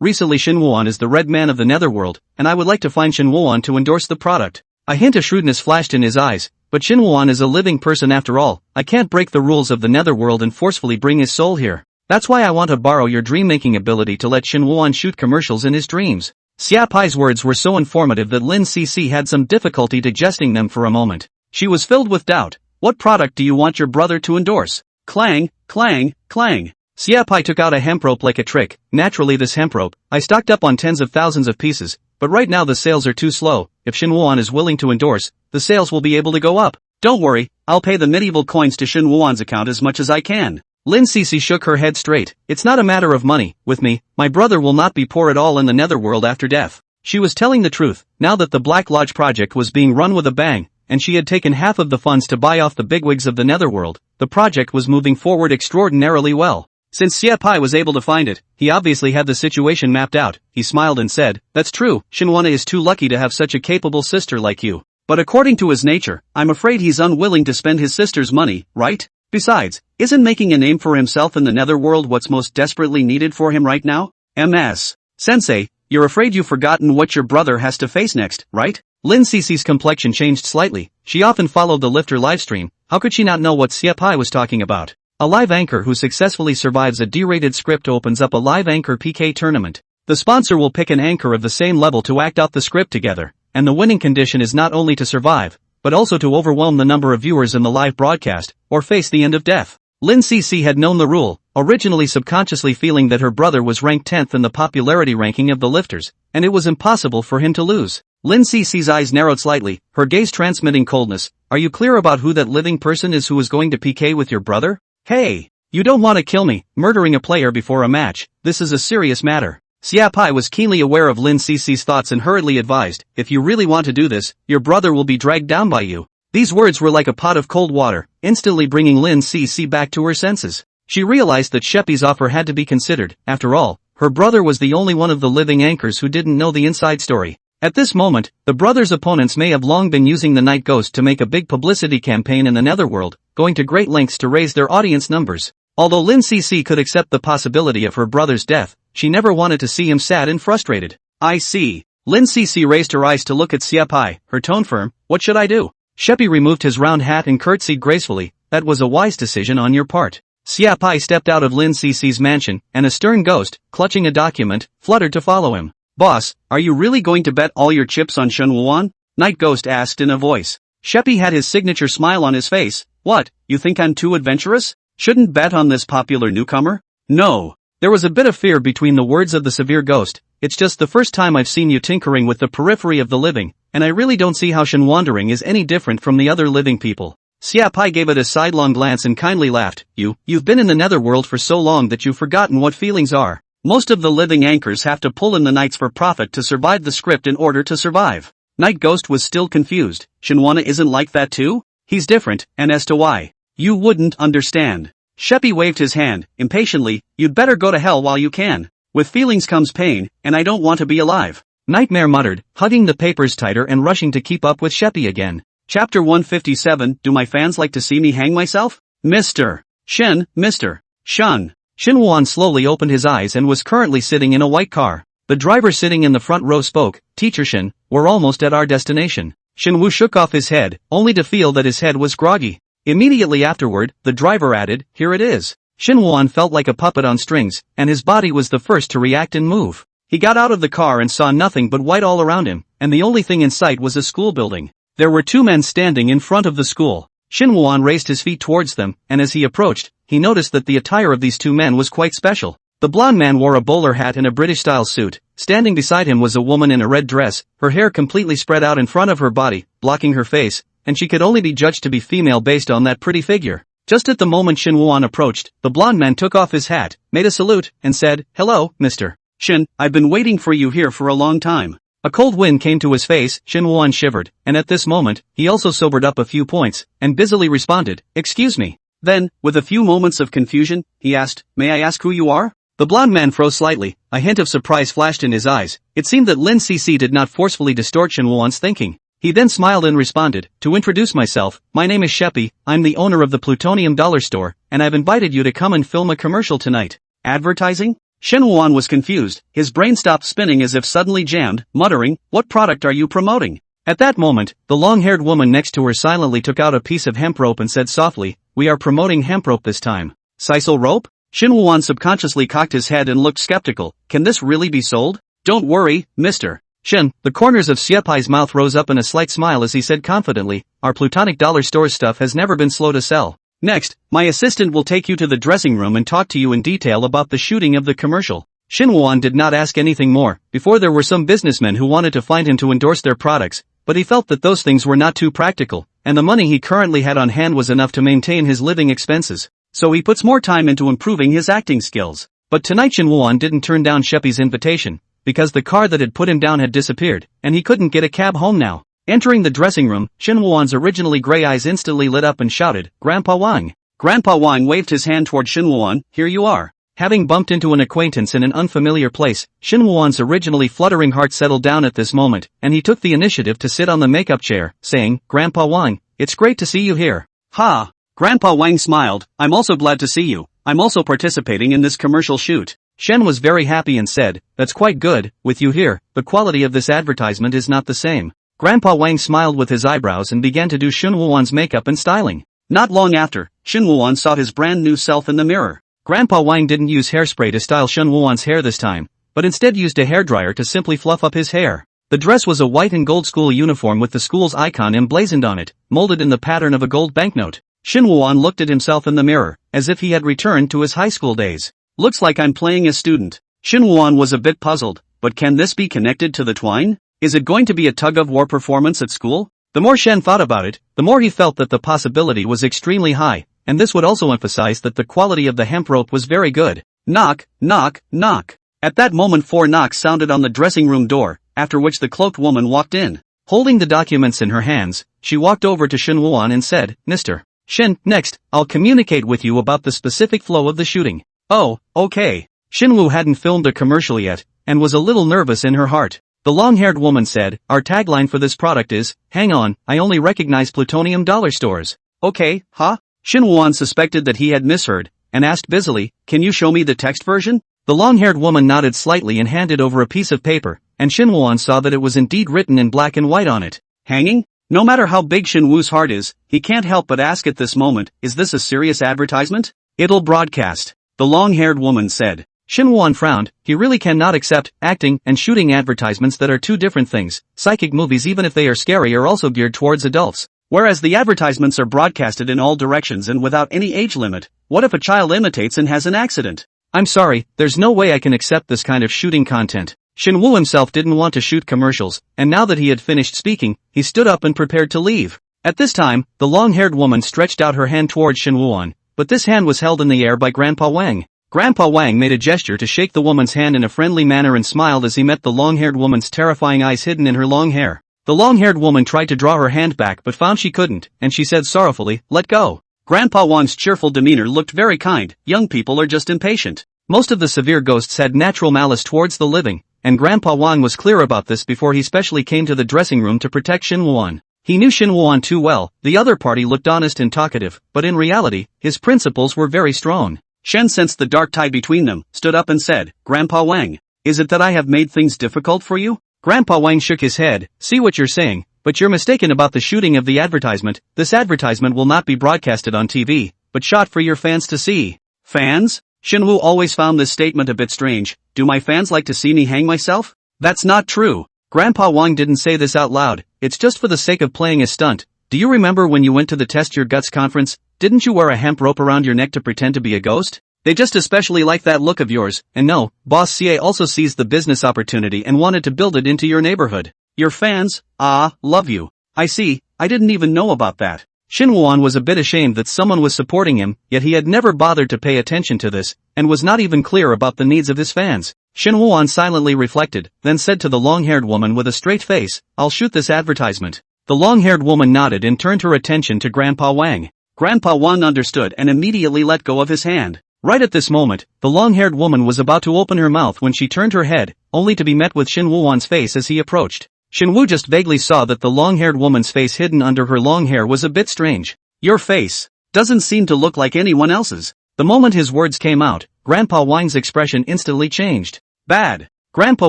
recently Shinwoo is the red man of the netherworld, and I would like to find Shinwoo to endorse the product. A hint of shrewdness flashed in his eyes, but Shinwoo is a living person after all. I can't break the rules of the netherworld and forcefully bring his soul here. That's why I want to borrow your dream-making ability to let Shinwoo shoot commercials in his dreams. Xia Pai's words were so informative that Lin Cece had some difficulty digesting them for a moment. She was filled with doubt. What product do you want your brother to endorse? Clang, clang, clang. Xia Pai took out a hemp rope like a trick. Naturally this hemp rope, I stocked up on tens of thousands of pieces, but right now the sales are too slow. If Shinwoo is willing to endorse, the sales will be able to go up. Don't worry, I'll pay the medieval coins to Shinwoo's account as much as I can. Lin Cece shook her head straight. It's not a matter of money. With me, my brother will not be poor at all in the netherworld after death. She was telling the truth, now that the Black Lodge project was being run with a bang, and she had taken half of the funds to buy off the bigwigs of the netherworld, the project was moving forward extraordinarily well. Since Xia Pai was able to find it, he obviously had the situation mapped out. He smiled and said, that's true, Shinwoo is too lucky to have such a capable sister like you. But according to his nature, I'm afraid he's unwilling to spend his sister's money, right? Besides, isn't making a name for himself in the netherworld what's most desperately needed for him right now? MS. Sensei, you're afraid you've forgotten what your brother has to face next, right? Lin Cece's complexion changed slightly. She often followed the Lifter livestream. How could she not know what Xia Pai was talking about? A live anchor who successfully survives a D-rated script opens up a live anchor PK tournament. The sponsor will pick an anchor of the same level to act out the script together, and the winning condition is not only to survive, but also to overwhelm the number of viewers in the live broadcast, or face the end of death. Lin Cece had known the rule, originally subconsciously feeling that her brother was ranked 10th in the popularity ranking of the lifters, and it was impossible for him to lose. Lin Cece's eyes narrowed slightly, her gaze transmitting coldness. Are you clear about who that living person is who is going to PK with your brother? Hey! You don't want to kill me, murdering a player before a match. This is a serious matter. Xia Pai was keenly aware of Lin Cece's thoughts and hurriedly advised, if you really want to do this, your brother will be dragged down by you. These words were like a pot of cold water, instantly bringing Lin Cece back to her senses. She realized that Sheppy's offer had to be considered. After all, her brother was the only one of the living anchors who didn't know the inside story. At this moment, the brothers' opponents may have long been using the Night Ghost to make a big publicity campaign in the netherworld, going to great lengths to raise their audience numbers. Although Lin Cc could accept the possibility of her brother's death, she never wanted to see him sad and frustrated. I see. Lin Cc raised her eyes to look at Xiapai, her tone firm. What should I do? Sheppy removed his round hat and curtsied gracefully. That was a wise decision on your part. Xiapai stepped out of Lin Cc's mansion, and a stern ghost, clutching a document, fluttered to follow him. Boss, are you really going to bet all your chips on Shen Wuan? Night Ghost asked in a voice. Sheppy had his signature smile on his face. What, you think I'm too adventurous? Shouldn't bet on this popular newcomer? No. There was a bit of fear between the words of the severe ghost. It's just the first time I've seen you tinkering with the periphery of the living, and I really don't see how Shen Wandering is any different from the other living people. Xiapai gave it a sidelong glance and kindly laughed. You've been in the netherworld for so long that you've forgotten what feelings are. Most of the living anchors have to pull in the nights for profit to survive the script in order to survive. Night Ghost was still confused. Shenwana isn't like that too? He's different, and as to why, you wouldn't understand. Sheppy waved his hand, impatiently. You'd better go to hell while you can. With feelings comes pain, and I don't want to be alive. Nightmare muttered, hugging the papers tighter and rushing to keep up with Sheppy again. Chapter 157. Do my fans like to see me hang myself? Mr. Shen, Mr. Shun. Shen Wuan slowly opened his eyes and was currently sitting in a white car. The driver sitting in the front row spoke. Teacher Shen, we're almost at our destination. Shen Wu shook off his head, only to feel that his head was groggy. Immediately afterward, the driver added, here it is. Shen Wuan felt like a puppet on strings, and his body was the first to react and move. He got out of the car and saw nothing but white all around him, and the only thing in sight was a school building. There were two men standing in front of the school. Shen Wuan raised his feet towards them, and as he approached, he noticed that the attire of these two men was quite special. The blonde man wore a bowler hat and a British-style suit. Standing beside him was a woman in a red dress, her hair completely spread out in front of her body, blocking her face, and she could only be judged to be female based on that pretty figure. Just at the moment Shen Wuan approached, the blonde man took off his hat, made a salute, and said, hello, Mr. Shen, I've been waiting for you here for a long time. A cold wind came to his face. Shen Wuan shivered, and at this moment, he also sobered up a few points, and busily responded, excuse me. Then, with a few moments of confusion, he asked, may I ask who you are? The blonde man froze slightly, a hint of surprise flashed in his eyes. It seemed that Lin Cc did not forcefully distort Shen Wuan's thinking. He then smiled and responded, to introduce myself, my name is Sheppy, I'm the owner of the Plutonium Dollar Store, and I've invited you to come and film a commercial tonight. Advertising? Shen Wuan was confused, his brain stopped spinning as if suddenly jammed, muttering, what product are you promoting? At that moment, the long-haired woman next to her silently took out a piece of hemp rope and said softly, we are promoting hemp rope this time. Sisal rope? Shen Wuan subconsciously cocked his head and looked skeptical. Can this really be sold? Don't worry, Mr. Shen. The corners of Xiapai's mouth rose up in a slight smile as he said confidently, our Plutonic Dollar Store stuff has never been slow to sell. Next, my assistant will take you to the dressing room and talk to you in detail about the shooting of the commercial. Shen Wuan did not ask anything more. Before there were some businessmen who wanted to find him to endorse their products, but he felt that those things were not too practical, and the money he currently had on hand was enough to maintain his living expenses. So he puts more time into improving his acting skills. But tonight Shen Wuan didn't turn down Sheppy's invitation, because the car that had put him down had disappeared, and he couldn't get a cab home now. Entering the dressing room, Shen Wuan's originally gray eyes instantly lit up and shouted, Grandpa Wang. Grandpa Wang waved his hand toward Shen Wuan, here you are. Having bumped into an acquaintance in an unfamiliar place, Shen Wuan's originally fluttering heart settled down at this moment, and he took the initiative to sit on the makeup chair, saying, Grandpa Wang, it's great to see you here. Ha! Grandpa Wang smiled, I'm also glad to see you. I'm also participating in this commercial shoot. Shen was very happy and said, that's quite good, with you here, the quality of this advertisement is not the same. Grandpa Wang smiled with his eyebrows and began to do Shen Wuan's makeup and styling. Not long after, Shen Wuan saw his brand new self in the mirror. Grandpa Wang didn't use hairspray to style Shen Wuan's hair this time, but instead used a hairdryer to simply fluff up his hair. The dress was a white and gold school uniform with the school's icon emblazoned on it, molded in the pattern of a gold banknote. Shen Wuan looked at himself in the mirror, as if he had returned to his high school days. Looks like I'm playing a student. Shen Wuan was a bit puzzled, but can this be connected to the twine? Is it going to be a tug-of-war performance at school? The more Shen thought about it, the more he felt that the possibility was extremely high, and this would also emphasize that the quality of the hemp rope was very good. Knock, knock, knock. At that moment 4 knocks sounded on the dressing room door, after which the cloaked woman walked in. Holding the documents in her hands, she walked over to Shen Wuan and said, Mr. Shen, next, I'll communicate with you about the specific flow of the shooting. Oh, okay. Shen Wu hadn't filmed a commercial yet, and was a little nervous in her heart. The long-haired woman said, our tagline for this product is, hang on, I only recognize plutonium dollar stores. Okay, huh? Shin Woo-won suspected that he had misheard, and asked busily, can you show me the text version? The long-haired woman nodded slightly and handed over a piece of paper, and Shin Woo-won saw that it was indeed written in black and white on it. Hanging? No matter how big Shin Woo's heart is, he can't help but ask at this moment, is this a serious advertisement? It'll broadcast. The long-haired woman said. Shin Woo-won frowned. He really cannot accept acting and shooting advertisements that are two different things. Psychic movies, even if they are scary, are also geared towards adults. Whereas the advertisements are broadcasted in all directions and without any age limit. What if a child imitates and has an accident? I'm sorry, there's no way I can accept this kind of shooting content. Shin Woo himself didn't want to shoot commercials, and now that he had finished speaking, he stood up and prepared to leave. At this time, the long-haired woman stretched out her hand towards Shin Woo-won, but this hand was held in the air by Grandpa Wang. Grandpa Wang made a gesture to shake the woman's hand in a friendly manner and smiled as he met the long-haired woman's terrifying eyes hidden in her long hair. The long-haired woman tried to draw her hand back but found she couldn't, and she said sorrowfully, let go. Grandpa Wang's cheerful demeanor looked very kind. Young people are just impatient. Most of the severe ghosts had natural malice towards the living, and Grandpa Wang was clear about this before he specially came to the dressing room to protect Shin Woo-won. He knew Shin Woo-won too well. The other party looked honest and talkative, but in reality, his principles were very strong. Shen sensed the dark tide between them, stood up and said, Grandpa Wang, is it that I have made things difficult for you? Grandpa Wang shook his head, see what you're saying, but you're mistaken about the shooting of the advertisement. This advertisement will not be broadcasted on TV, but shot for your fans to see. Fans? Shin Woo always found this statement a bit strange. Do my fans like to see me hang myself? That's not true. Grandpa Wang didn't say this out loud, it's just for the sake of playing a stunt. Do you remember when you went to the Test Your Guts conference? Didn't you wear a hemp rope around your neck to pretend to be a ghost? They just especially like that look of yours, and no, Boss CA also seized the business opportunity and wanted to build it into your neighborhood. Your fans, love you. I see, I didn't even know about that. Shin Woo-won was a bit ashamed that someone was supporting him, yet he had never bothered to pay attention to this, and was not even clear about the needs of his fans. Shin Woo-won silently reflected, then said to the long-haired woman with a straight face, I'll shoot this advertisement. The long-haired woman nodded and turned her attention to Grandpa Wang. Grandpa Wang understood and immediately let go of his hand. Right at this moment, the long-haired woman was about to open her mouth when she turned her head, only to be met with Shin Woo-won's face as he approached. Shin Woo just vaguely saw that the long-haired woman's face hidden under her long hair was a bit strange. Your face doesn't seem to look like anyone else's. The moment his words came out, Grandpa Wang's expression instantly changed. Bad. Grandpa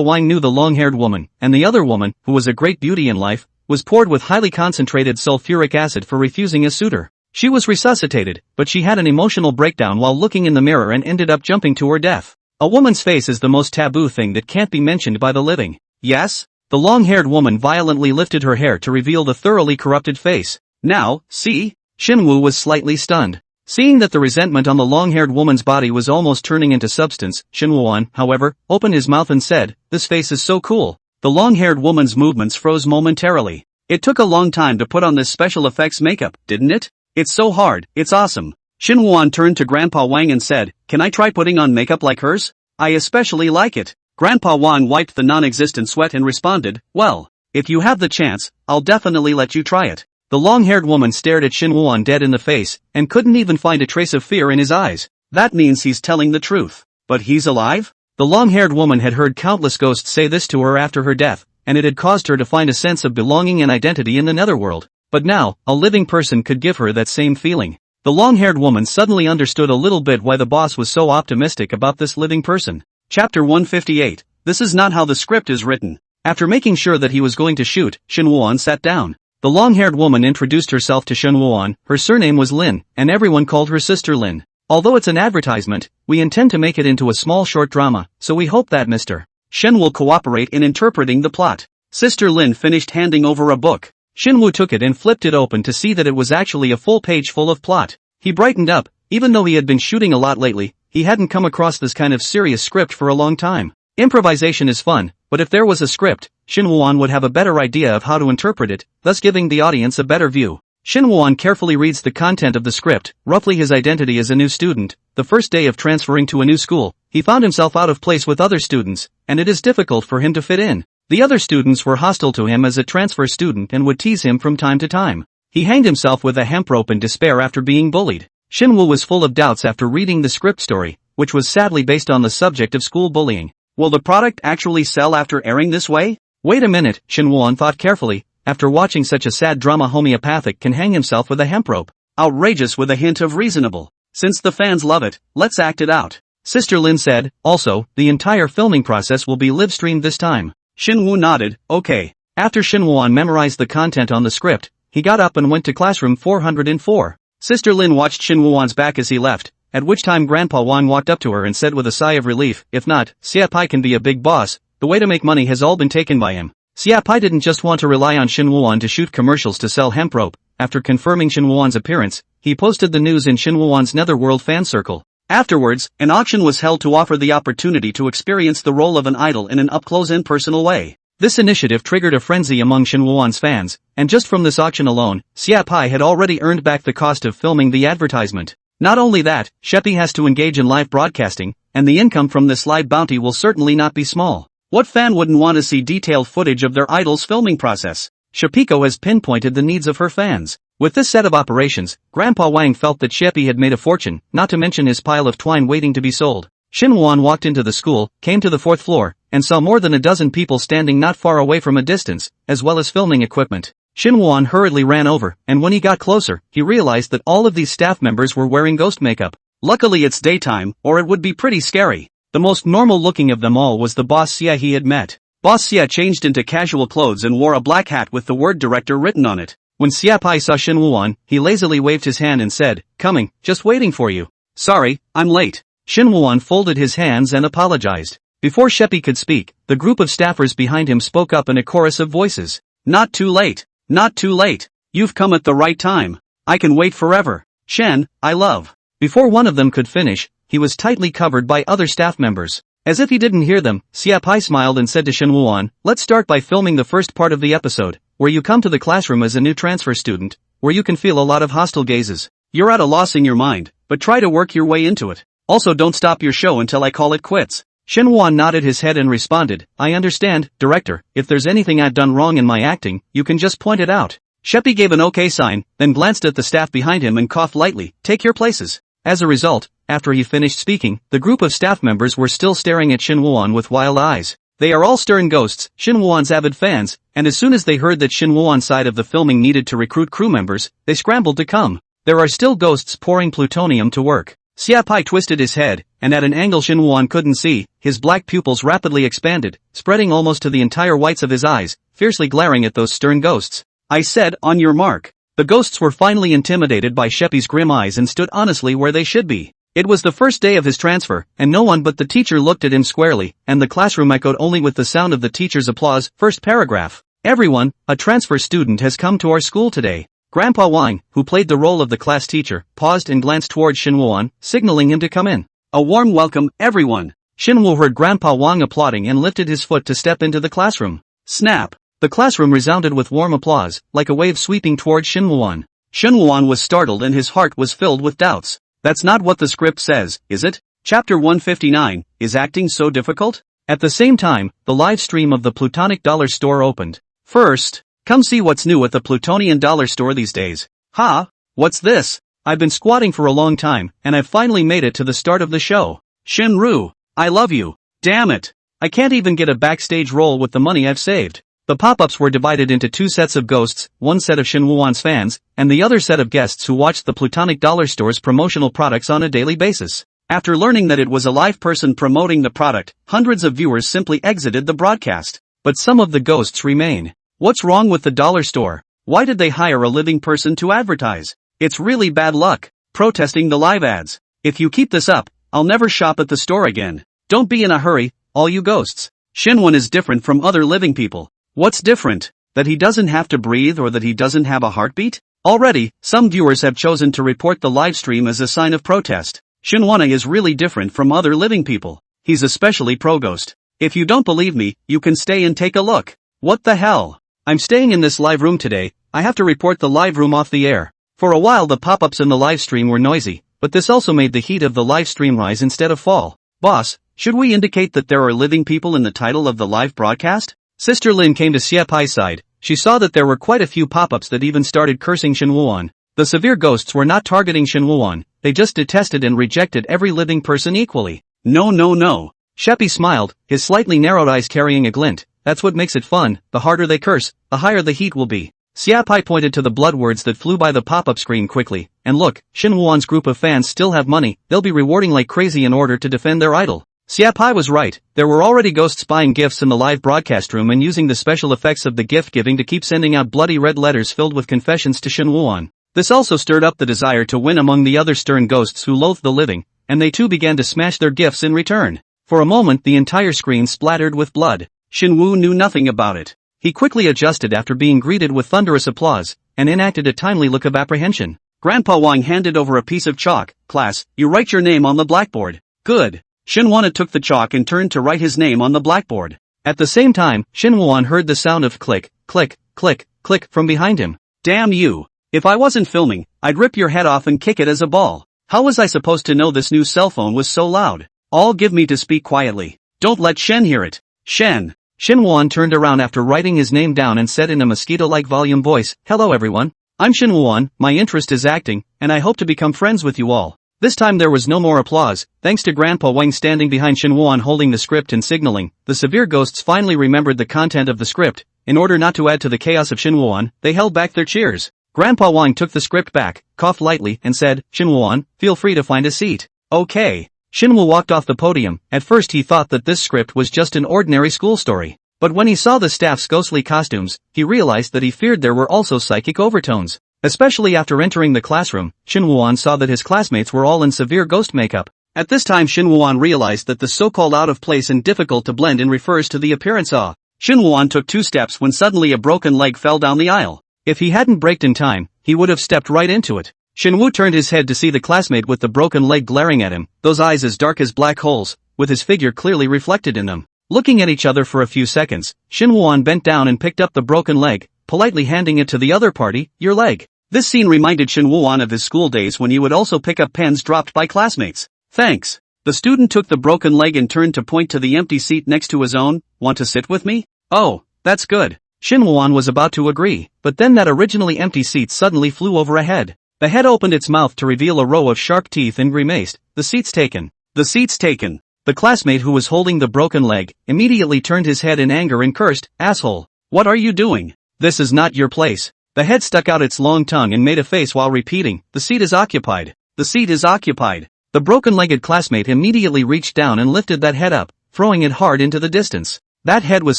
Wang knew the long-haired woman, and the other woman, who was a great beauty in life, was poured with highly concentrated sulfuric acid for refusing a suitor. She was resuscitated, but she had an emotional breakdown while looking in the mirror and ended up jumping to her death. A woman's face is the most taboo thing that can't be mentioned by the living. Yes? The long-haired woman violently lifted her hair to reveal the thoroughly corrupted face. Now, see? Shin Woo was slightly stunned. Seeing that the resentment on the long-haired woman's body was almost turning into substance, Shin Woo-won, however, opened his mouth and said, this face is so cool. The long-haired woman's movements froze momentarily. It took a long time to put on this special effects makeup, didn't it? It's so hard, it's awesome. Shin Woo-won turned to Grandpa Wang and said, can I try putting on makeup like hers? I especially like it. Grandpa Wang wiped the non-existent sweat and responded, well, if you have the chance, I'll definitely let you try it. The long-haired woman stared at Shin Woo-won dead in the face, and couldn't even find a trace of fear in his eyes. That means he's telling the truth. But he's alive? The long-haired woman had heard countless ghosts say this to her after her death, and it had caused her to find a sense of belonging and identity in the netherworld. But now, a living person could give her that same feeling. The long-haired woman suddenly understood a little bit why the boss was so optimistic about this living person. Chapter 158. This is not how the script is written. After making sure that he was going to shoot, Shin Woo-won sat down. The long-haired woman introduced herself to Shin Woo-won. Her surname was Lin, and everyone called her Sister Lin. Although it's an advertisement, we intend to make it into a small short drama, so we hope that Mr. Shin will cooperate in interpreting the plot. Sister Lin finished handing over a book. Shin Woo took it and flipped it open to see that it was actually a full page full of plot. He brightened up. Even though he had been shooting a lot lately, he hadn't come across this kind of serious script for a long time. Improvisation is fun, but if there was a script, Shin Woo-won would have a better idea of how to interpret it, thus giving the audience a better view. Shin Woo-won carefully reads the content of the script. Roughly his identity as a new student. The first day of transferring to a new school, he found himself out of place with other students, and it is difficult for him to fit in. The other students were hostile to him as a transfer student and would tease him from time to time. He hanged himself with a hemp rope in despair after being bullied. Shin Woo was full of doubts after reading the script story, which was sadly based on the subject of school bullying. Will the product actually sell after airing this way? Wait a minute, Shin Woo-won thought carefully. After watching such a sad drama, homeopathic can hang himself with a hemp rope. Outrageous with a hint of reasonable. Since the fans love it, let's act it out. Sister Lin said. Also, the entire filming process will be live-streamed this time. Shin Woo nodded. Okay. After Shin Woo-won memorized the content on the script, he got up and went to classroom 404. Sister Lin watched Shin Woo-won's back as he left, at which time Grandpa Wang walked up to her and said with a sigh of relief, if not, Siapai can be a big boss. The way to make money has all been taken by him. Siapai didn't just want to rely on Shin Woo-won to shoot commercials to sell hemp rope. After confirming Shin Woo-won's appearance, he posted the news in Shin Woo-won's Netherworld fan circle. Afterwards, an auction was held to offer the opportunity to experience the role of an idol in an up-close and personal way. This initiative triggered a frenzy among Shin Woo-won's fans, and just from this auction alone, Siapai had already earned back the cost of filming the advertisement. Not only that, Sheppy has to engage in live broadcasting, and the income from this live bounty will certainly not be small. What fan wouldn't want to see detailed footage of their idol's filming process? Shapiko has pinpointed the needs of her fans. With this set of operations, Grandpa Wang felt that Sheppy had made a fortune, not to mention his pile of twine waiting to be sold. Shin Woo-won walked into the school, came to the 4th floor, and saw more than a dozen people standing not far away from a distance, as well as filming equipment. Shin Woo-won hurriedly ran over, and when he got closer, he realized that all of these staff members were wearing ghost makeup. Luckily it's daytime, or it would be pretty scary. The most normal looking of them all was the boss Sia he had met. Boss Sia changed into casual clothes and wore a black hat with the word director written on it. When Siapai saw Shin Woo-won, he lazily waved his hand and said, coming, just waiting for you. Sorry, I'm late. Shin Woo-won folded his hands and apologized. Before Sheppy could speak, the group of staffers behind him spoke up in a chorus of voices. Not too late. Not too late. You've come at the right time. I can wait forever. Shen, I love. Before one of them could finish, he was tightly covered by other staff members. As if he didn't hear them, Siapai smiled and said to Shin Woo-won, let's start by filming the first part of the episode, where you come to the classroom as a new transfer student, where you can feel a lot of hostile gazes. You're at a loss in your mind, but try to work your way into it. Also don't stop your show until I call it quits. Shin Woo-won nodded his head and responded, I understand, director, if there's anything I've done wrong in my acting, you can just point it out. Sheppy gave an okay sign, then glanced at the staff behind him and coughed lightly, take your places. As a result, after he finished speaking, the group of staff members were still staring at Shin Woo-won with wild eyes. They are all stern ghosts, Shin Woo-won's avid fans, and as soon as they heard that Shin Woo-won's side of the filming needed to recruit crew members, they scrambled to come. There are still ghosts pouring plutonium to work. Siapai twisted his head, and at an angle Shin Woo-won couldn't see, his black pupils rapidly expanded, spreading almost to the entire whites of his eyes, fiercely glaring at those stern ghosts. I said, on your mark. The ghosts were finally intimidated by Sheppy's grim eyes and stood honestly where they should be. It was the first day of his transfer, and no one but the teacher looked at him squarely, and the classroom echoed only with the sound of the teacher's applause. First paragraph. Everyone, a transfer student has come to our school today. Grandpa Wang, who played the role of the class teacher, paused and glanced towards Shin Woo-won, signaling him to come in. A warm welcome, everyone. Shin Woo heard Grandpa Wang applauding and lifted his foot to step into the classroom. Snap. The classroom resounded with warm applause, like a wave sweeping towards Shin Woo-won. Shin Woo-won was startled and his heart was filled with doubts. That's not what the script says, is it? Chapter 159, is acting so difficult? At the same time, the live stream of the Plutonic Dollar Store opened. First, come see what's new at the Plutonian Dollar Store these days. Ha? What's this? I've been squatting for a long time, and I've finally made it to the start of the show. Shinru, I love you. Damn it. I can't even get a backstage role with the money I've saved. The pop-ups were divided into two sets of ghosts, one set of Shin Woo-won's fans, and the other set of guests who watched the Plutonic Dollar Store's promotional products on a daily basis. After learning that it was a live person promoting the product, hundreds of viewers simply exited the broadcast. But some of the ghosts remain. What's wrong with the dollar store? Why did they hire a living person to advertise? It's really bad luck. Protesting the live ads. If you keep this up, I'll never shop at the store again. Don't be in a hurry, all you ghosts. Shinwon is different from other living people. What's different? That he doesn't have to breathe or that he doesn't have a heartbeat? Already, some viewers have chosen to report the live stream as a sign of protest. Shinwana is really different from other living people. He's especially pro-ghost. If you don't believe me, you can stay and take a look. What the hell? I'm staying in this live room today. I have to report the live room off the air. For a while the pop-ups in the live stream were noisy, but this also made the heat of the live stream rise instead of fall. Boss, should we indicate that there are living people in the title of the live broadcast? Sister Lin came to Xia Pai's side. She saw that there were quite a few pop-ups that even started cursing Shin Woo-won. The severe ghosts were not targeting Shin Woo-won, they just detested and rejected every living person equally. No. Sheppy smiled, his slightly narrowed eyes carrying a glint, that's what makes it fun. The harder they curse, the higher the heat will be. Xiapai pointed to the blood words that flew by the pop-up screen quickly, and look, Xinhuan's group of fans still have money, they'll be rewarding like crazy in order to defend their idol. Xiapai was right, there were already ghosts buying gifts in the live broadcast room and using the special effects of the gift giving to keep sending out bloody red letters filled with confessions to Xinhuan. This also stirred up the desire to win among the other stern ghosts who loathed the living, and they too began to smash their gifts in return. For a moment the entire screen splattered with blood. Xinwu knew nothing about it. He quickly adjusted after being greeted with thunderous applause, and enacted a timely look of apprehension. Grandpa Wang handed over a piece of chalk. Class, you write your name on the blackboard. Good. Xinhuan took the chalk and turned to write his name on the blackboard. At the same time, Xinhuan heard the sound of click, click, click, click from behind him. Damn you. If I wasn't filming, I'd rip your head off and kick it as a ball. How was I supposed to know this new cell phone was so loud? All give me to speak quietly. Don't let Shen hear it. Shen. Xinhuan turned around after writing his name down and said in a mosquito-like volume voice, "Hello everyone. I'm Xinhuan, my interest is acting, and I hope to become friends with you all." This time there was no more applause, thanks to Grandpa Wang standing behind Xinhuan holding the script and signaling. The severe ghosts finally remembered the content of the script. In order not to add to the chaos of Xinhuan, they held back their cheers. Grandpa Wang took the script back, coughed lightly, and said, "Xinhuan, feel free to find a seat." Okay. Xinwu walked off the podium. At first he thought that this script was just an ordinary school story. But when he saw the staff's ghostly costumes, he realized that he feared there were also psychic overtones. Especially after entering the classroom, Xinhuan saw that his classmates were all in severe ghost makeup. At this time Xinhuan realized that the so-called out of place and difficult to blend in refers to the appearance of. Xinhuan took 2 steps when suddenly a broken leg fell down the aisle. If he hadn't braked in time, he would have stepped right into it. Xinwu turned his head to see the classmate with the broken leg glaring at him, those eyes as dark as black holes, with his figure clearly reflected in them. Looking at each other for a few seconds, Xinhuan bent down and picked up the broken leg, politely handing it to the other party. "Your leg." This scene reminded Xinhuan of his school days when he would also pick up pens dropped by classmates. "Thanks." The student took the broken leg and turned to point to the empty seat next to his own. "Want to sit with me?" "Oh, that's good." Xinhuan was about to agree, but then that originally empty seat suddenly flew over ahead. The head opened its mouth to reveal a row of sharp teeth and grimaced. "The seat's taken." "The seat's taken." The classmate who was holding the broken leg immediately turned his head in anger and cursed, "Asshole. What are you doing? This is not your place." The head stuck out its long tongue and made a face while repeating, "The seat is occupied. The seat is occupied." The broken-legged classmate immediately reached down and lifted that head up, throwing it hard into the distance. That head was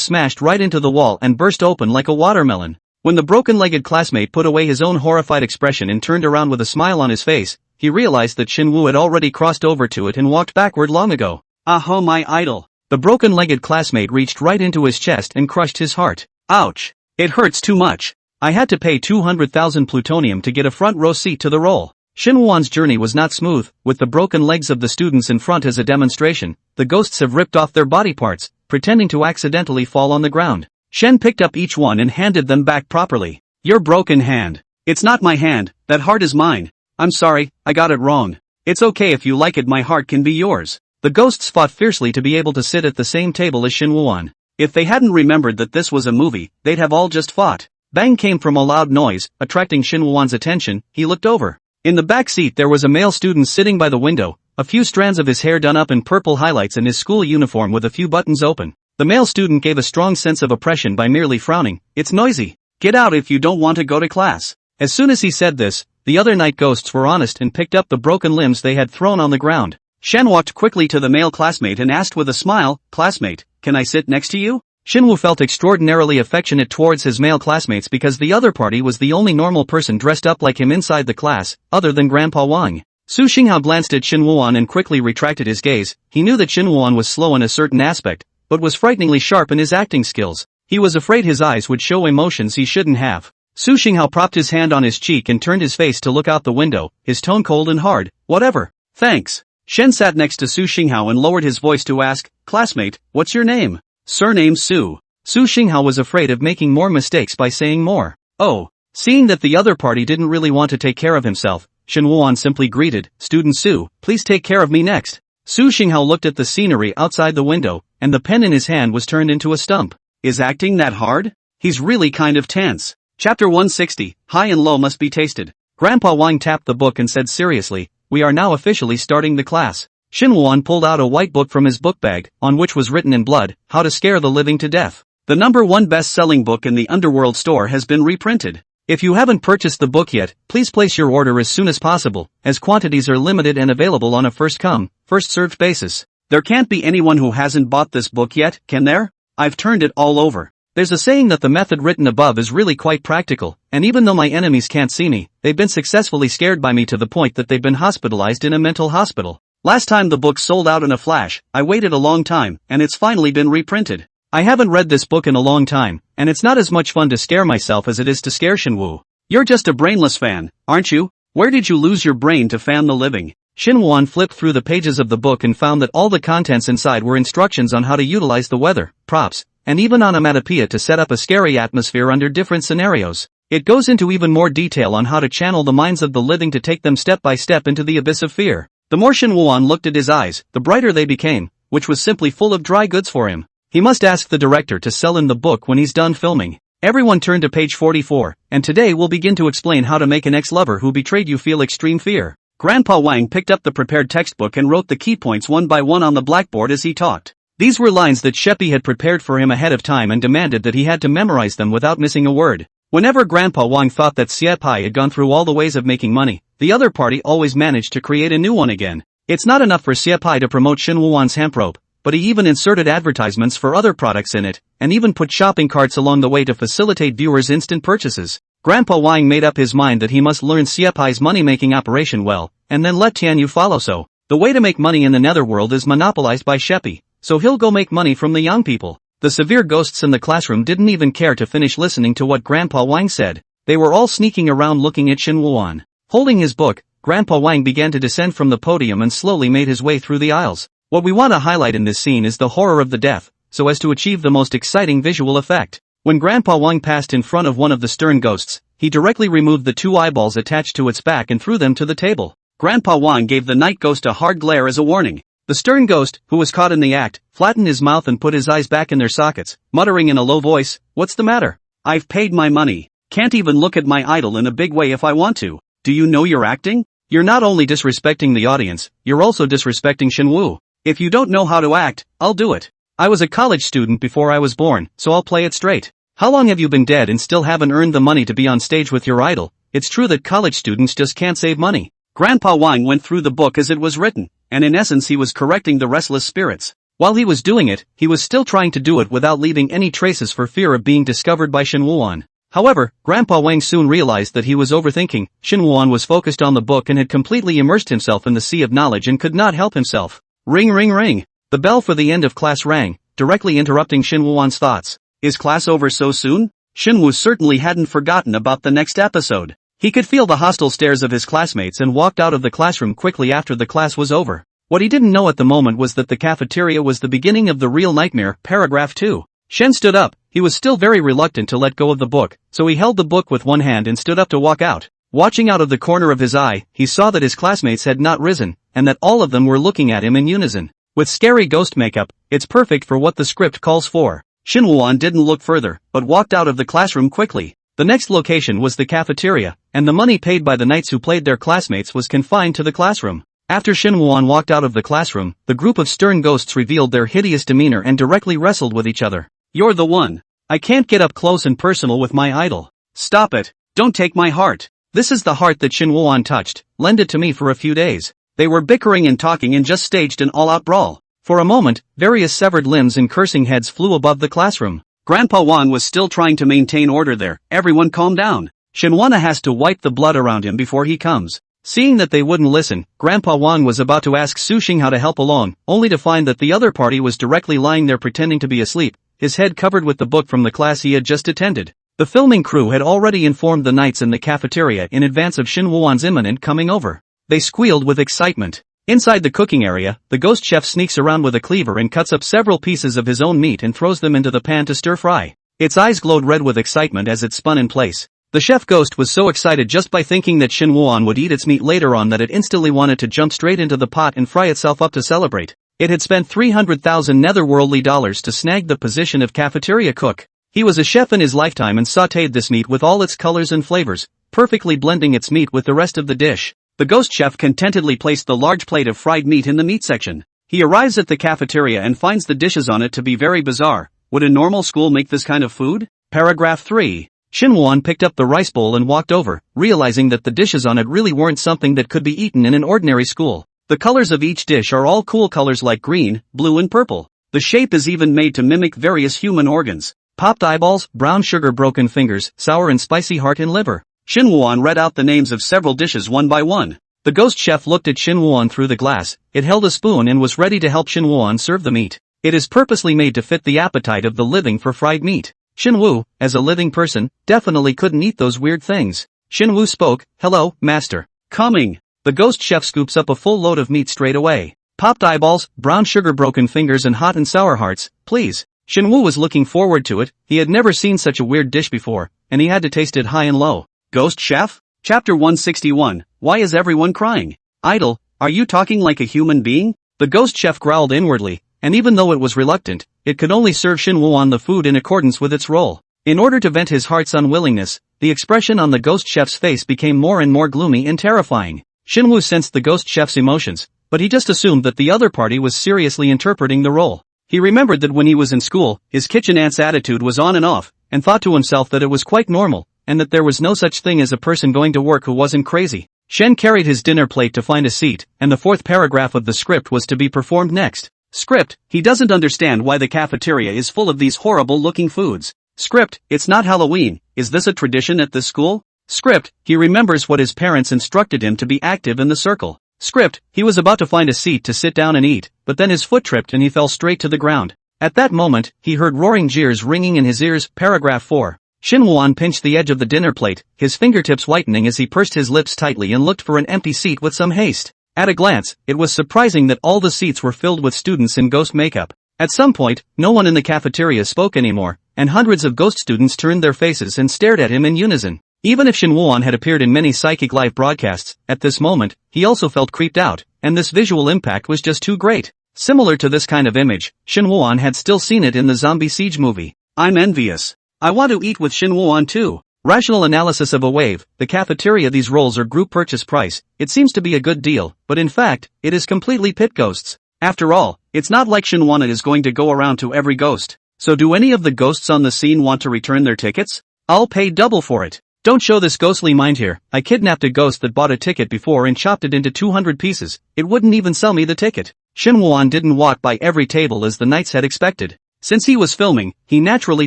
smashed right into the wall and burst open like a watermelon. When the broken-legged classmate put away his own horrified expression and turned around with a smile on his face, he realized that Xinwu had already crossed over to it and walked backward long ago. "Aho, my idol." The broken-legged classmate reached right into his chest and crushed his heart. "Ouch. It hurts too much. I had to pay 200,000 plutonium to get a front-row seat to the role." Xinhuan's journey was not smooth, with the broken legs of the students in front as a demonstration. The ghosts have ripped off their body parts, pretending to accidentally fall on the ground. Shen picked up each one and handed them back properly. "Your broken hand. It's not my hand, that heart is mine. I'm sorry, I got it wrong. It's okay if you like it, my heart can be yours." The ghosts fought fiercely to be able to sit at the same table as Xinhuan. If they hadn't remembered that this was a movie, they'd have all just fought. Bang came from a loud noise, attracting Xinhuan's attention. He looked over. In the back seat there was a male student sitting by the window, a few strands of his hair done up in purple highlights and his school uniform with a few buttons open. The male student gave a strong sense of oppression by merely frowning. "It's noisy. Get out if you don't want to go to class." As soon as he said this, the other night ghosts were honest and picked up the broken limbs they had thrown on the ground. Shen walked quickly to the male classmate and asked with a smile, "Classmate, can I sit next to you?" Xinwu felt extraordinarily affectionate towards his male classmates because the other party was the only normal person dressed up like him inside the class, other than Grandpa Wang. Su Xinghao glanced at Xinhuan and quickly retracted his gaze. He knew that Xinhuan was slow in a certain aspect, but was frighteningly sharp in his acting skills. He was afraid his eyes would show emotions he shouldn't have. Su Xinghao propped his hand on his cheek and turned his face to look out the window, his tone cold and hard. "Whatever. Thanks." Shen sat next to Su Xinghao and lowered his voice to ask, "Classmate, what's your name?" "Surname Su." Su Xinghao was afraid of making more mistakes by saying more. "Oh." Seeing that the other party didn't really want to take care of himself, Xinhuan simply greeted, "Student Su, please take care of me next." Su Xinghao looked at the scenery outside the window, and the pen in his hand was turned into a stump. Is acting that hard? He's really kind of tense. Chapter 160, High and Low Must Be Tasted. Grandpa Wang tapped the book and said seriously, "We are now officially starting the class." Xinhuan pulled out a white book from his book bag, on which was written in blood, "How to Scare the Living to Death." The #1 best-selling book in the Underworld store has been reprinted. If you haven't purchased the book yet, please place your order as soon as possible, as quantities are limited and available on a first-come, first-served basis. There can't be anyone who hasn't bought this book yet, can there? I've turned it all over. There's a saying that the method written above is really quite practical, and even though my enemies can't see me, they've been successfully scared by me to the point that they've been hospitalized in a mental hospital. Last time the book sold out in a flash, I waited a long time, and it's finally been reprinted. I haven't read this book in a long time, and it's not as much fun to scare myself as it is to scare Shinwoo. You're just a brainless fan, aren't you? Where did you lose your brain to fan the living? Shinwoo flipped through the pages of the book and found that all the contents inside were instructions on how to utilize the weather, props, and even onomatopoeia to set up a scary atmosphere under different scenarios. It goes into even more detail on how to channel the minds of the living to take them step by step into the abyss of fear. The more Shinwoo looked at his eyes, the brighter they became, which was simply full of dry goods for him. He must ask the director to sell him the book when he's done filming. Everyone turn to page 44, and today we'll begin to explain how to make an ex-lover who betrayed you feel extreme fear. Grandpa Wang picked up the prepared textbook and wrote the key points one by one on the blackboard as he talked. These were lines that Sheppy had prepared for him ahead of time and demanded that he had to memorize them without missing a word. Whenever Grandpa Wang thought that Siepai had gone through all the ways of making money, the other party always managed to create a new one again. It's not enough for Siepai to promote Shinwoo's hemp rope, but he even inserted advertisements for other products in it, and even put shopping carts along the way to facilitate viewers' instant purchases. Grandpa Wang made up his mind that he must learn Siepai's money-making operation well, and then let Tianyu follow so. The way to make money in the netherworld is monopolized by Sheppy, so he'll go make money from the young people. The severe ghosts in the classroom didn't even care to finish listening to what Grandpa Wang said. They were all sneaking around looking at Shinwoo. Holding his book, Grandpa Wang began to descend from the podium and slowly made his way through the aisles. What we want to highlight in this scene is the horror of the death, so as to achieve the most exciting visual effect. When Grandpa Wang passed in front of one of the stern ghosts, he directly removed the 2 eyeballs attached to its back and threw them to the table. Grandpa Wang gave the night ghost a hard glare as a warning. The stern ghost, who was caught in the act, flattened his mouth and put his eyes back in their sockets, muttering in a low voice, "What's the matter? I've paid my money. Can't even look at my idol in a big way if I want to. Do you know you're acting? You're not only disrespecting the audience, you're also disrespecting Shinwoo. If you don't know how to act, I'll do it. I was a college student before I was born, so I'll play it straight. How long have you been dead and still haven't earned the money to be on stage with your idol? It's true that college students just can't save money." Grandpa Wang went through the book as it was written, and in essence he was correcting the restless spirits. While he was doing it, he was still trying to do it without leaving any traces for fear of being discovered by Shinwoo. However, Grandpa Wang soon realized that he was overthinking. Shinwoo was focused on the book and had completely immersed himself in the sea of knowledge and could not help himself. Ring ring ring. The bell for the end of class rang, directly interrupting Shinwoo's thoughts. Is class over so soon? Shinwoo certainly hadn't forgotten about the next episode. He could feel the hostile stares of his classmates and walked out of the classroom quickly after the class was over. What he didn't know at the moment was that the cafeteria was the beginning of the real nightmare. Paragraph 2. Shen stood up. He was still very reluctant to let go of the book, so he held the book with one hand and stood up to walk out. Watching out of the corner of his eye, he saw that his classmates had not risen, and that all of them were looking at him in unison. With scary ghost makeup, it's perfect for what the script calls for. Shinwoo didn't look further, but walked out of the classroom quickly. The next location was the cafeteria, and the money paid by the knights who played their classmates was confined to the classroom. After Shinwoo walked out of the classroom, the group of stern ghosts revealed their hideous demeanor and directly wrestled with each other. "You're the one. I can't get up close and personal with my idol. Stop it. Don't take my heart. This is the heart that Shinwoo touched. Lend it to me for a few days." They were bickering and talking and just staged an all-out brawl. For a moment, various severed limbs and cursing heads flew above the classroom. Grandpa Wang was still trying to maintain order there. "Everyone calm down. Shinwoo has to wipe the blood around him before he comes." Seeing that they wouldn't listen, Grandpa Wang was about to ask Su Xing how to help along, only to find that the other party was directly lying there pretending to be asleep, his head covered with the book from the class he had just attended. The filming crew had already informed the knights in the cafeteria in advance of Shinwoo's imminent coming over. They squealed with excitement. Inside the cooking area, the ghost chef sneaks around with a cleaver and cuts up several pieces of his own meat and throws them into the pan to stir fry. Its eyes glowed red with excitement as it spun in place. The chef ghost was so excited just by thinking that Shinwoo would eat its meat later on that it instantly wanted to jump straight into the pot and fry itself up to celebrate. It had spent 300,000 netherworldly dollars to snag the position of cafeteria cook. He was a chef in his lifetime and sautéed this meat with all its colors and flavors, perfectly blending its meat with the rest of the dish. The ghost chef contentedly placed the large plate of fried meat in the meat section. He arrives at the cafeteria and finds the dishes on it to be very bizarre. Would a normal school make this kind of food? Paragraph 3. Shin Woo-won picked up the rice bowl and walked over, realizing that the dishes on it really weren't something that could be eaten in an ordinary school. The colors of each dish are all cool colors like green, blue and purple. The shape is even made to mimic various human organs. Popped eyeballs, brown sugar broken fingers, sour and spicy heart and liver. Shin Woo-won read out the names of several dishes one by one. The ghost chef looked at Shin Woo-won through the glass. It held a spoon and was ready to help Shin Woo-won serve the meat. It is purposely made to fit the appetite of the living for fried meat. Shin Woo, as a living person, definitely couldn't eat those weird things. Shin Woo spoke, "Hello, master." Coming. The ghost chef scoops up a full load of meat straight away. Popped eyeballs, brown sugar broken fingers and hot and sour hearts, please. Shin Woo was looking forward to it. He had never seen such a weird dish before, and he had to taste it high and low. Ghost chef? Chapter 161, Why is everyone crying? Idol, are you talking like a human being? The ghost chef growled inwardly, and even though it was reluctant, it could only serve Shin Woo-won the food in accordance with its role. In order to vent his heart's unwillingness, the expression on the ghost chef's face became more and more gloomy and terrifying. Shin Woo sensed the ghost chef's emotions, but he just assumed that the other party was seriously interpreting the role. He remembered that when he was in school, his kitchen aunt's attitude was on and off, and thought to himself that it was quite normal, and that there was no such thing as a person going to work who wasn't crazy. Shen carried his dinner plate to find a seat, and the fourth paragraph of the script was to be performed next. Script, he doesn't understand why the cafeteria is full of these horrible-looking foods. Script, it's not Halloween, is this a tradition at this school? Script, he remembers what his parents instructed him to be active in the circle. Script, he was about to find a seat to sit down and eat, but then his foot tripped and he fell straight to the ground. At that moment, he heard roaring jeers ringing in his ears. Paragraph 4. Shin Woo-won pinched the edge of the dinner plate, his fingertips whitening as he pursed his lips tightly and looked for an empty seat with some haste. At a glance, it was surprising that all the seats were filled with students in ghost makeup. At some point, no one in the cafeteria spoke anymore, and hundreds of ghost students turned their faces and stared at him in unison. Even if Shin Woo-won had appeared in many psychic live broadcasts, at this moment, he also felt creeped out, and this visual impact was just too great. Similar to this kind of image, Shin Woo-won had still seen it in the Zombie Siege movie. I'm envious. I want to eat with Shin Woo-won too. Rational analysis of a wave, the cafeteria these rolls are group purchase price, it seems to be a good deal, but in fact, it is completely pit ghosts. After all, it's not like Shin Woo-won is going to go around to every ghost. So do any of the ghosts on the scene want to return their tickets? I'll pay double for it. Don't show this ghostly mind here. I kidnapped a ghost that bought a ticket before and chopped it into 200 pieces. It wouldn't even sell me the ticket. Shin Woo-won didn't walk by every table as the knights had expected. Since he was filming, he naturally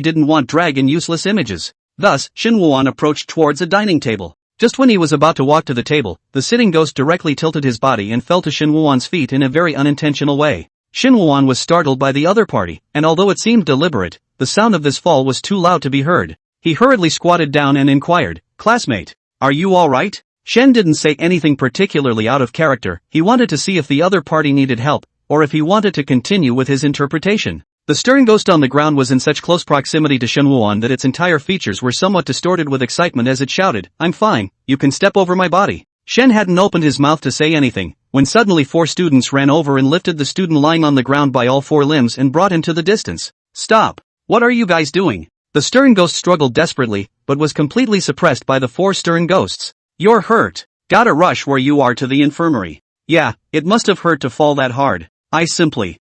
didn't want drag and useless images. Thus, Shin Woo-won approached towards a dining table. Just when he was about to walk to the table, the sitting ghost directly tilted his body and fell to Shin Woo-won's feet in a very unintentional way. Shin Woo-won was startled by the other party, and although it seemed deliberate, the sound of this fall was too loud to be heard. He hurriedly squatted down and inquired, "Classmate, are you alright?" Shen didn't say anything particularly out of character. He wanted to see if the other party needed help, or if he wanted to continue with his interpretation. The stirring ghost on the ground was in such close proximity to Shin Woo-won that its entire features were somewhat distorted with excitement as it shouted, "I'm fine, you can step over my body." Shen hadn't opened his mouth to say anything, when suddenly 4 students ran over and lifted the student lying on the ground by all 4 limbs and brought him to the distance. "Stop! What are you guys doing?" The stirring ghost struggled desperately, but was completely suppressed by the 4 stirring ghosts. "You're hurt. Gotta rush where you are to the infirmary." "Yeah, it must have hurt to fall that hard. I simply,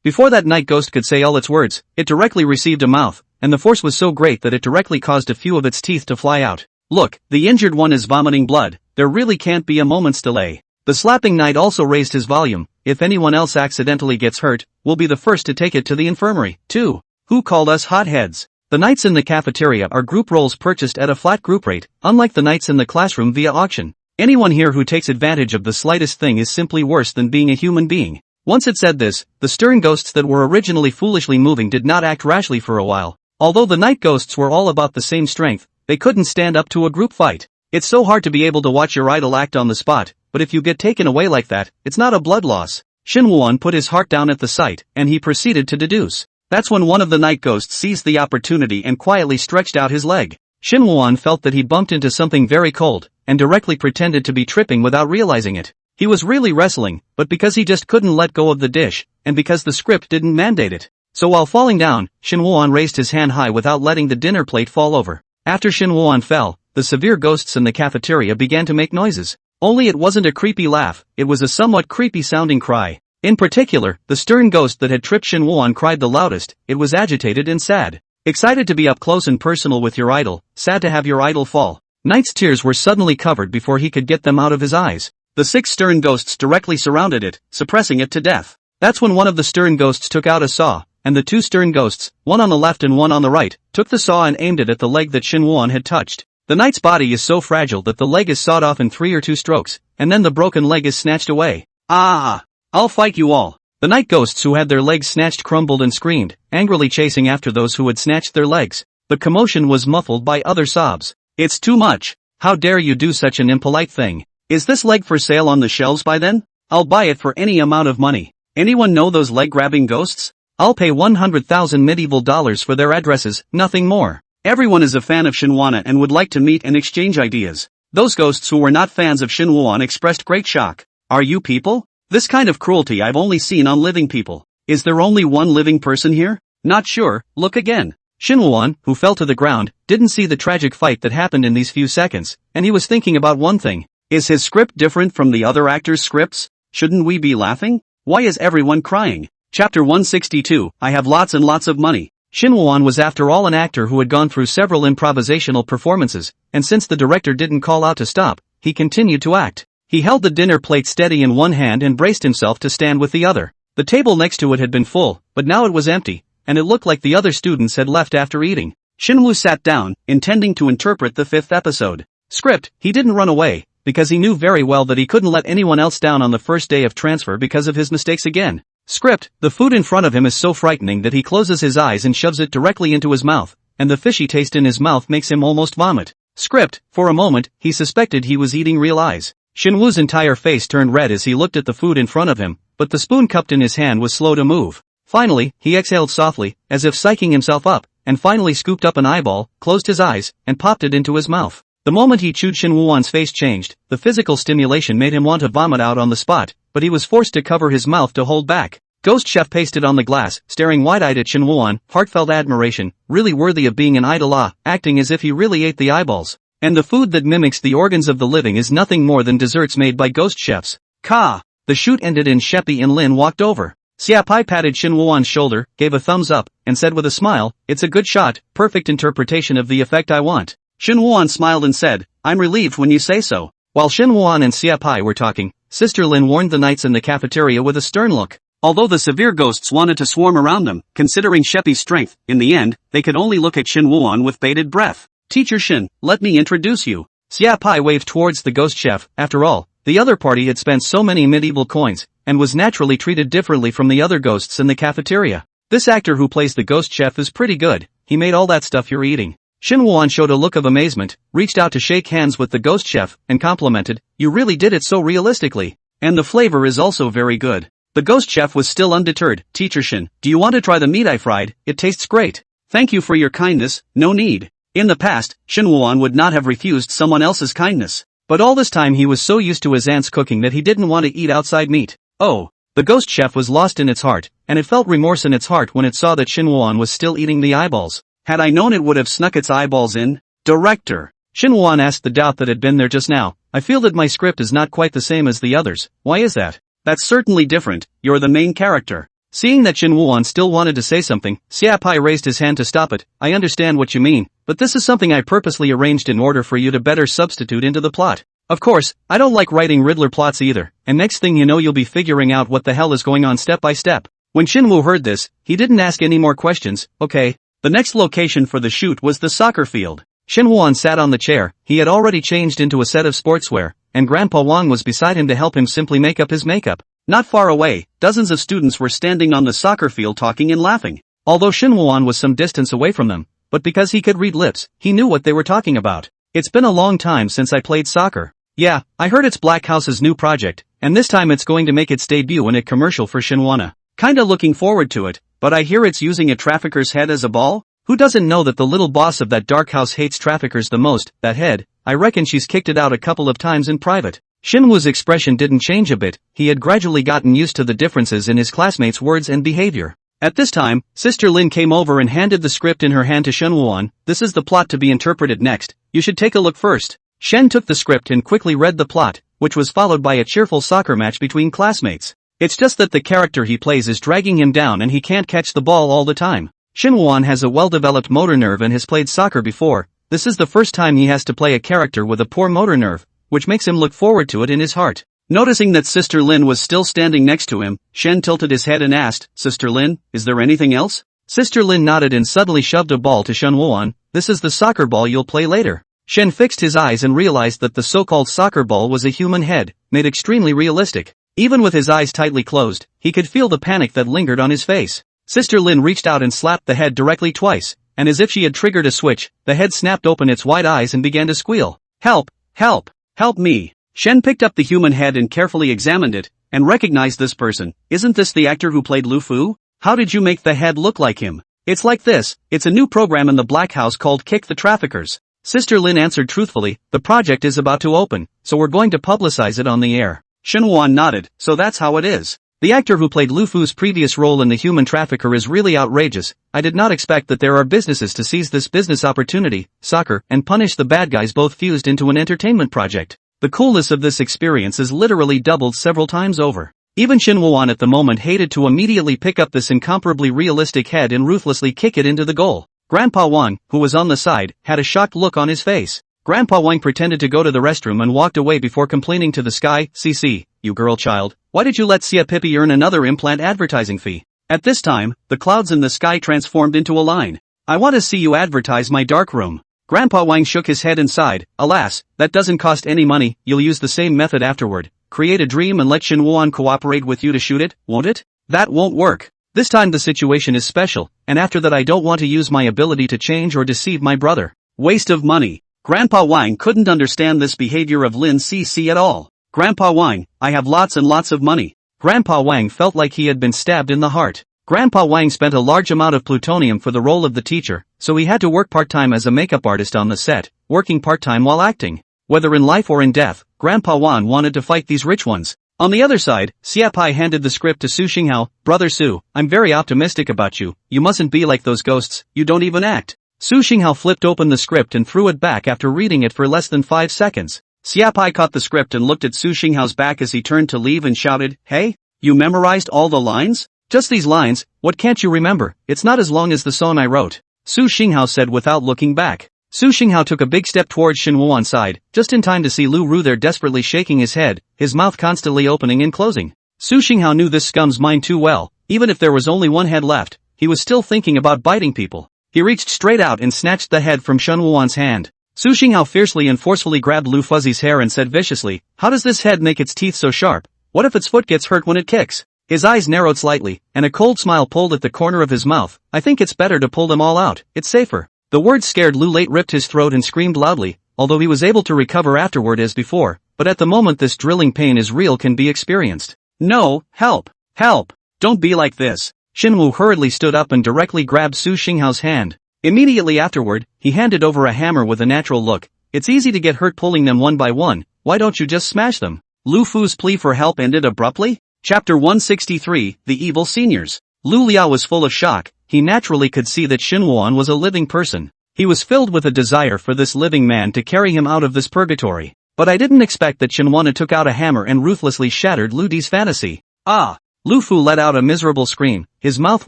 Before that night ghost could say all its words, it directly received a mouth, and the force was so great that it directly caused a few of its teeth to fly out. "Look, the injured one is vomiting blood. There really can't be a moment's delay." The slapping knight also raised his volume. "If anyone else accidentally gets hurt, we'll be the first to take it to the infirmary, too. Who called us hotheads?" The nights in the cafeteria are group rolls purchased at a flat group rate, unlike the nights in the classroom via auction. Anyone here who takes advantage of the slightest thing is simply worse than being a human being. Once it said this, the stirring ghosts that were originally foolishly moving did not act rashly for a while. Although the night ghosts were all about the same strength, they couldn't stand up to a group fight. It's so hard to be able to watch your idol act on the spot, but if you get taken away like that, it's not a blood loss. Shin Woo-won put his heart down at the sight, and he proceeded to deduce. That's when one of the night ghosts seized the opportunity and quietly stretched out his leg. Shin Woo-won felt that he bumped into something very cold, and directly pretended to be tripping without realizing it. He was really wrestling, but because he just couldn't let go of the dish, and because the script didn't mandate it. So while falling down, Shin Woo-won raised his hand high without letting the dinner plate fall over. After Shin Woo-won fell, the severe ghosts in the cafeteria began to make noises. Only it wasn't a creepy laugh, it was a somewhat creepy sounding cry. In particular, the stern ghost that had tripped Shin Woo-on cried the loudest. It was agitated and sad. Excited to be up close and personal with your idol, sad to have your idol fall. Knight's tears were suddenly covered before he could get them out of his eyes. The 6 stern ghosts directly surrounded it, suppressing it to death. That's when one of the stern ghosts took out a saw, and the 2 stern ghosts, one on the left and one on the right, took the saw and aimed it at the leg that Shin Woo-on had touched. The knight's body is so fragile that the leg is sawed off in 3 or 2 strokes, and then the broken leg is snatched away. Ah! I'll fight you all. The night ghosts who had their legs snatched crumbled and screamed, angrily chasing after those who had snatched their legs. The commotion was muffled by other sobs. It's too much. How dare you do such an impolite thing? Is this leg for sale on the shelves by then? I'll buy it for any amount of money. Anyone know those leg-grabbing ghosts? I'll pay 100,000 medieval dollars for their addresses, nothing more. Everyone is a fan of Shinhwa and would like to meet and exchange ideas. Those ghosts who were not fans of Shinhwa expressed great shock. Are you people? This kind of cruelty I've only seen on living people. Is there only one living person here? Not sure, look again. Shinhwa, who fell to the ground, didn't see the tragic fight that happened in these few seconds, and he was thinking about one thing. Is his script different from the other actors' scripts? Shouldn't we be laughing? Why is everyone crying? Chapter 162, I have lots and lots of money. Shinhwa was after all an actor who had gone through several improvisational performances, and since the director didn't call out to stop, he continued to act. He held the dinner plate steady in one hand and braced himself to stand with the other. The table next to it had been full, but now it was empty, and it looked like the other students had left after eating. Shinwoo sat down, intending to interpret the 5th episode. Script, he didn't run away, because he knew very well that he couldn't let anyone else down on the first day of transfer because of his mistakes again. Script, the food in front of him is so frightening that he closes his eyes and shoves it directly into his mouth, and the fishy taste in his mouth makes him almost vomit. Script, for a moment, he suspected he was eating real eyes. Shinwoo's entire face turned red as he looked at the food in front of him, but the spoon cupped in his hand was slow to move. Finally, he exhaled softly, as if psyching himself up, and finally scooped up an eyeball, closed his eyes, and popped it into his mouth. The moment he chewed, Shinwoo's face changed. The physical stimulation made him want to vomit out on the spot, but he was forced to cover his mouth to hold back. Ghost Chef pasted on the glass, staring wide-eyed at Shinwoo, heartfelt admiration, really worthy of being an idol, acting as if he really ate the eyeballs. And the food that mimics the organs of the living is nothing more than desserts made by ghost chefs. Ka! The shoot ended and Sheppy and Lin walked over. Siapai patted Shinwoo's shoulder, gave a thumbs up, and said with a smile, "It's a good shot, perfect interpretation of the effect I want." Shinwoo smiled and said, "I'm relieved when you say so." While Shinwoo and Siapai were talking, Sister Lin warned the knights in the cafeteria with a stern look. Although the severe ghosts wanted to swarm around them, considering Sheppy's strength, in the end, they could only look at Shinwoo with bated breath. "Teacher Shin, let me introduce you." Siapai waved towards the ghost chef. After all, the other party had spent so many medieval coins, and was naturally treated differently from the other ghosts in the cafeteria. This actor who plays the ghost chef is pretty good, he made all that stuff you're eating. Shinwoo showed a look of amazement, reached out to shake hands with the ghost chef, and complimented, "You really did it so realistically. And the flavor is also very good." The ghost chef was still undeterred. "Teacher Shin, do you want to try the meat I fried? It tastes great." "Thank you for your kindness, no need." In the past, Shinwoo would not have refused someone else's kindness. But all this time he was so used to his aunt's cooking that he didn't want to eat outside meat. Oh. The ghost chef was lost in its heart, and it felt remorse in its heart when it saw that Shinwoo was still eating the eyeballs. Had I known it would have snuck its eyeballs in. Director. Shinwoo asked the doubt that had been there just now. "I feel that my script is not quite the same as the others. Why is that?" "That's certainly different, you're the main character." Seeing that Shinwoo still wanted to say something, Siapai raised his hand to stop it. "I understand what you mean, but this is something I purposely arranged in order for you to better substitute into the plot. Of course, I don't like writing Riddler plots either, and next thing you know you'll be figuring out what the hell is going on step by step." When Shinwoo heard this, he didn't ask any more questions. Okay. The next location for the shoot was the soccer field. Shinwoo sat on the chair. He had already changed into a set of sportswear, and Grandpa Wang was beside him to help him simply make up his makeup. Not far away, dozens of students were standing on the soccer field talking and laughing. Although Shinwoo was some distance away from them, but because he could read lips, he knew what they were talking about. "It's been a long time since I played soccer." "Yeah, I heard it's Black House's new project, and this time it's going to make its debut in a commercial for Shinwoo. Kinda looking forward to it, but I hear it's using a trafficker's head as a ball? Who doesn't know that the little boss of that dark house hates traffickers the most, that head? I reckon she's kicked it out a couple of times in private." Shinwoo's expression didn't change a bit. He had gradually gotten used to the differences in his classmates' words and behavior. At this time, Sister Lin came over and handed the script in her hand to Shinwoo. "This is the plot to be interpreted next. You should take a look first." Shen took the script and quickly read the plot, which was followed by a cheerful soccer match between classmates. It's just that the character he plays is dragging him down and he can't catch the ball all the time. Shin Woo-won has a well-developed motor nerve and has played soccer before. This is the first time he has to play a character with a poor motor nerve, which makes him look forward to it in his heart. Noticing that Sister Lin was still standing next to him, Shen tilted his head and asked, "Sister Lin, is there anything else?" Sister Lin nodded and suddenly shoved a ball to Shin Woo-won. "This is the soccer ball you'll play later." Shen fixed his eyes and realized that the so-called soccer ball was a human head, made extremely realistic. Even with his eyes tightly closed, he could feel the panic that lingered on his face. Sister Lin reached out and slapped the head directly twice, and as if she had triggered a switch, the head snapped open its wide eyes and began to squeal. "Help! Help! Help me!" Shen picked up the human head and carefully examined it, and recognized this person. "Isn't this the actor who played Lu Fu? How did you make the head look like him?" "It's like this, it's a new program in the Black House called Kick the Traffickers." Sister Lin answered truthfully, "The project is about to open, so we're going to publicize it on the air." Shin Woo-won nodded, "So that's how it is." The actor who played Lu Fu's previous role in The Human Trafficker is really outrageous. I did not expect that there are businesses to seize this business opportunity, soccer, and punish the bad guys both fused into an entertainment project. The coolness of this experience is literally doubled several times over. Even Shin Woo-won at the moment hated to immediately pick up this incomparably realistic head and ruthlessly kick it into the goal. Grandpa Wang, who was on the side, had a shocked look on his face. Grandpa Wang pretended to go to the restroom and walked away before complaining to the sky, "CC, you girl child, why did you let Sia Pippi earn another implant advertising fee?" At this time, the clouds in the sky transformed into a line. "I want to see you advertise my dark room." Grandpa Wang shook his head and sighed, "Alas, that doesn't cost any money, you'll use the same method afterward. Create a dream and let Shin Woo-won cooperate with you to shoot it, won't it?" "That won't work. This time the situation is special, and after that I don't want to use my ability to change or deceive my brother." Waste of money. Grandpa Wang couldn't understand this behavior of Lin CC at all. "Grandpa Wang, I have lots and lots of money." Grandpa Wang felt like he had been stabbed in the heart. Grandpa Wang spent a large amount of plutonium for the role of the teacher, so he had to work part-time as a makeup artist on the set, working part-time while acting. Whether in life or in death, Grandpa Wang wanted to fight these rich ones. On the other side, Sia Pai handed the script to Su Xinghao. "Brother Su, I'm very optimistic about you, you mustn't be like those ghosts, you don't even act." Su Xinghao flipped open the script and threw it back after reading it for less than 5 seconds. Sia Pai caught the script and looked at Su Xinghao's back as he turned to leave and shouted, "Hey, you memorized all the lines? Just these lines, what can't you remember? It's not as long as the song I wrote." Su Xinghao said without looking back. Su Xinghao took a big step towards Shin Woo-won's side, just in time to see Lu Ru there desperately shaking his head, his mouth constantly opening and closing. Su Xinghao knew this scum's mind too well. Even if there was only one head left, he was still thinking about biting people. He reached straight out and snatched the head from Shin Woo-won's hand. Su Xinghao fiercely and forcefully grabbed Lu Fuzzy's hair and said viciously, "How does this head make its teeth so sharp? What if its foot gets hurt when it kicks?" His eyes narrowed slightly, and a cold smile pulled at the corner of his mouth. "I think it's better to pull them all out, it's safer." The word scared Lu Late ripped his throat and screamed loudly, although he was able to recover afterward as before, but at the moment this drilling pain is real can be experienced. "No, help! Help! Don't be like this." Shin Woo hurriedly stood up and directly grabbed Su Xinghao's hand. Immediately afterward, he handed over a hammer with a natural look. "It's easy to get hurt pulling them one by one, why don't you just smash them?" Lu Fu's plea for help ended abruptly. Chapter 163, The Evil Seniors. Lu Liao was full of shock. He naturally could see that Shin Woo-won was a living person. He was filled with a desire for this living man to carry him out of this purgatory. "But I didn't expect that Shin Woo-won took out a hammer and ruthlessly shattered Lu Di's fantasy." "Ah!" Lu Fu let out a miserable scream, his mouth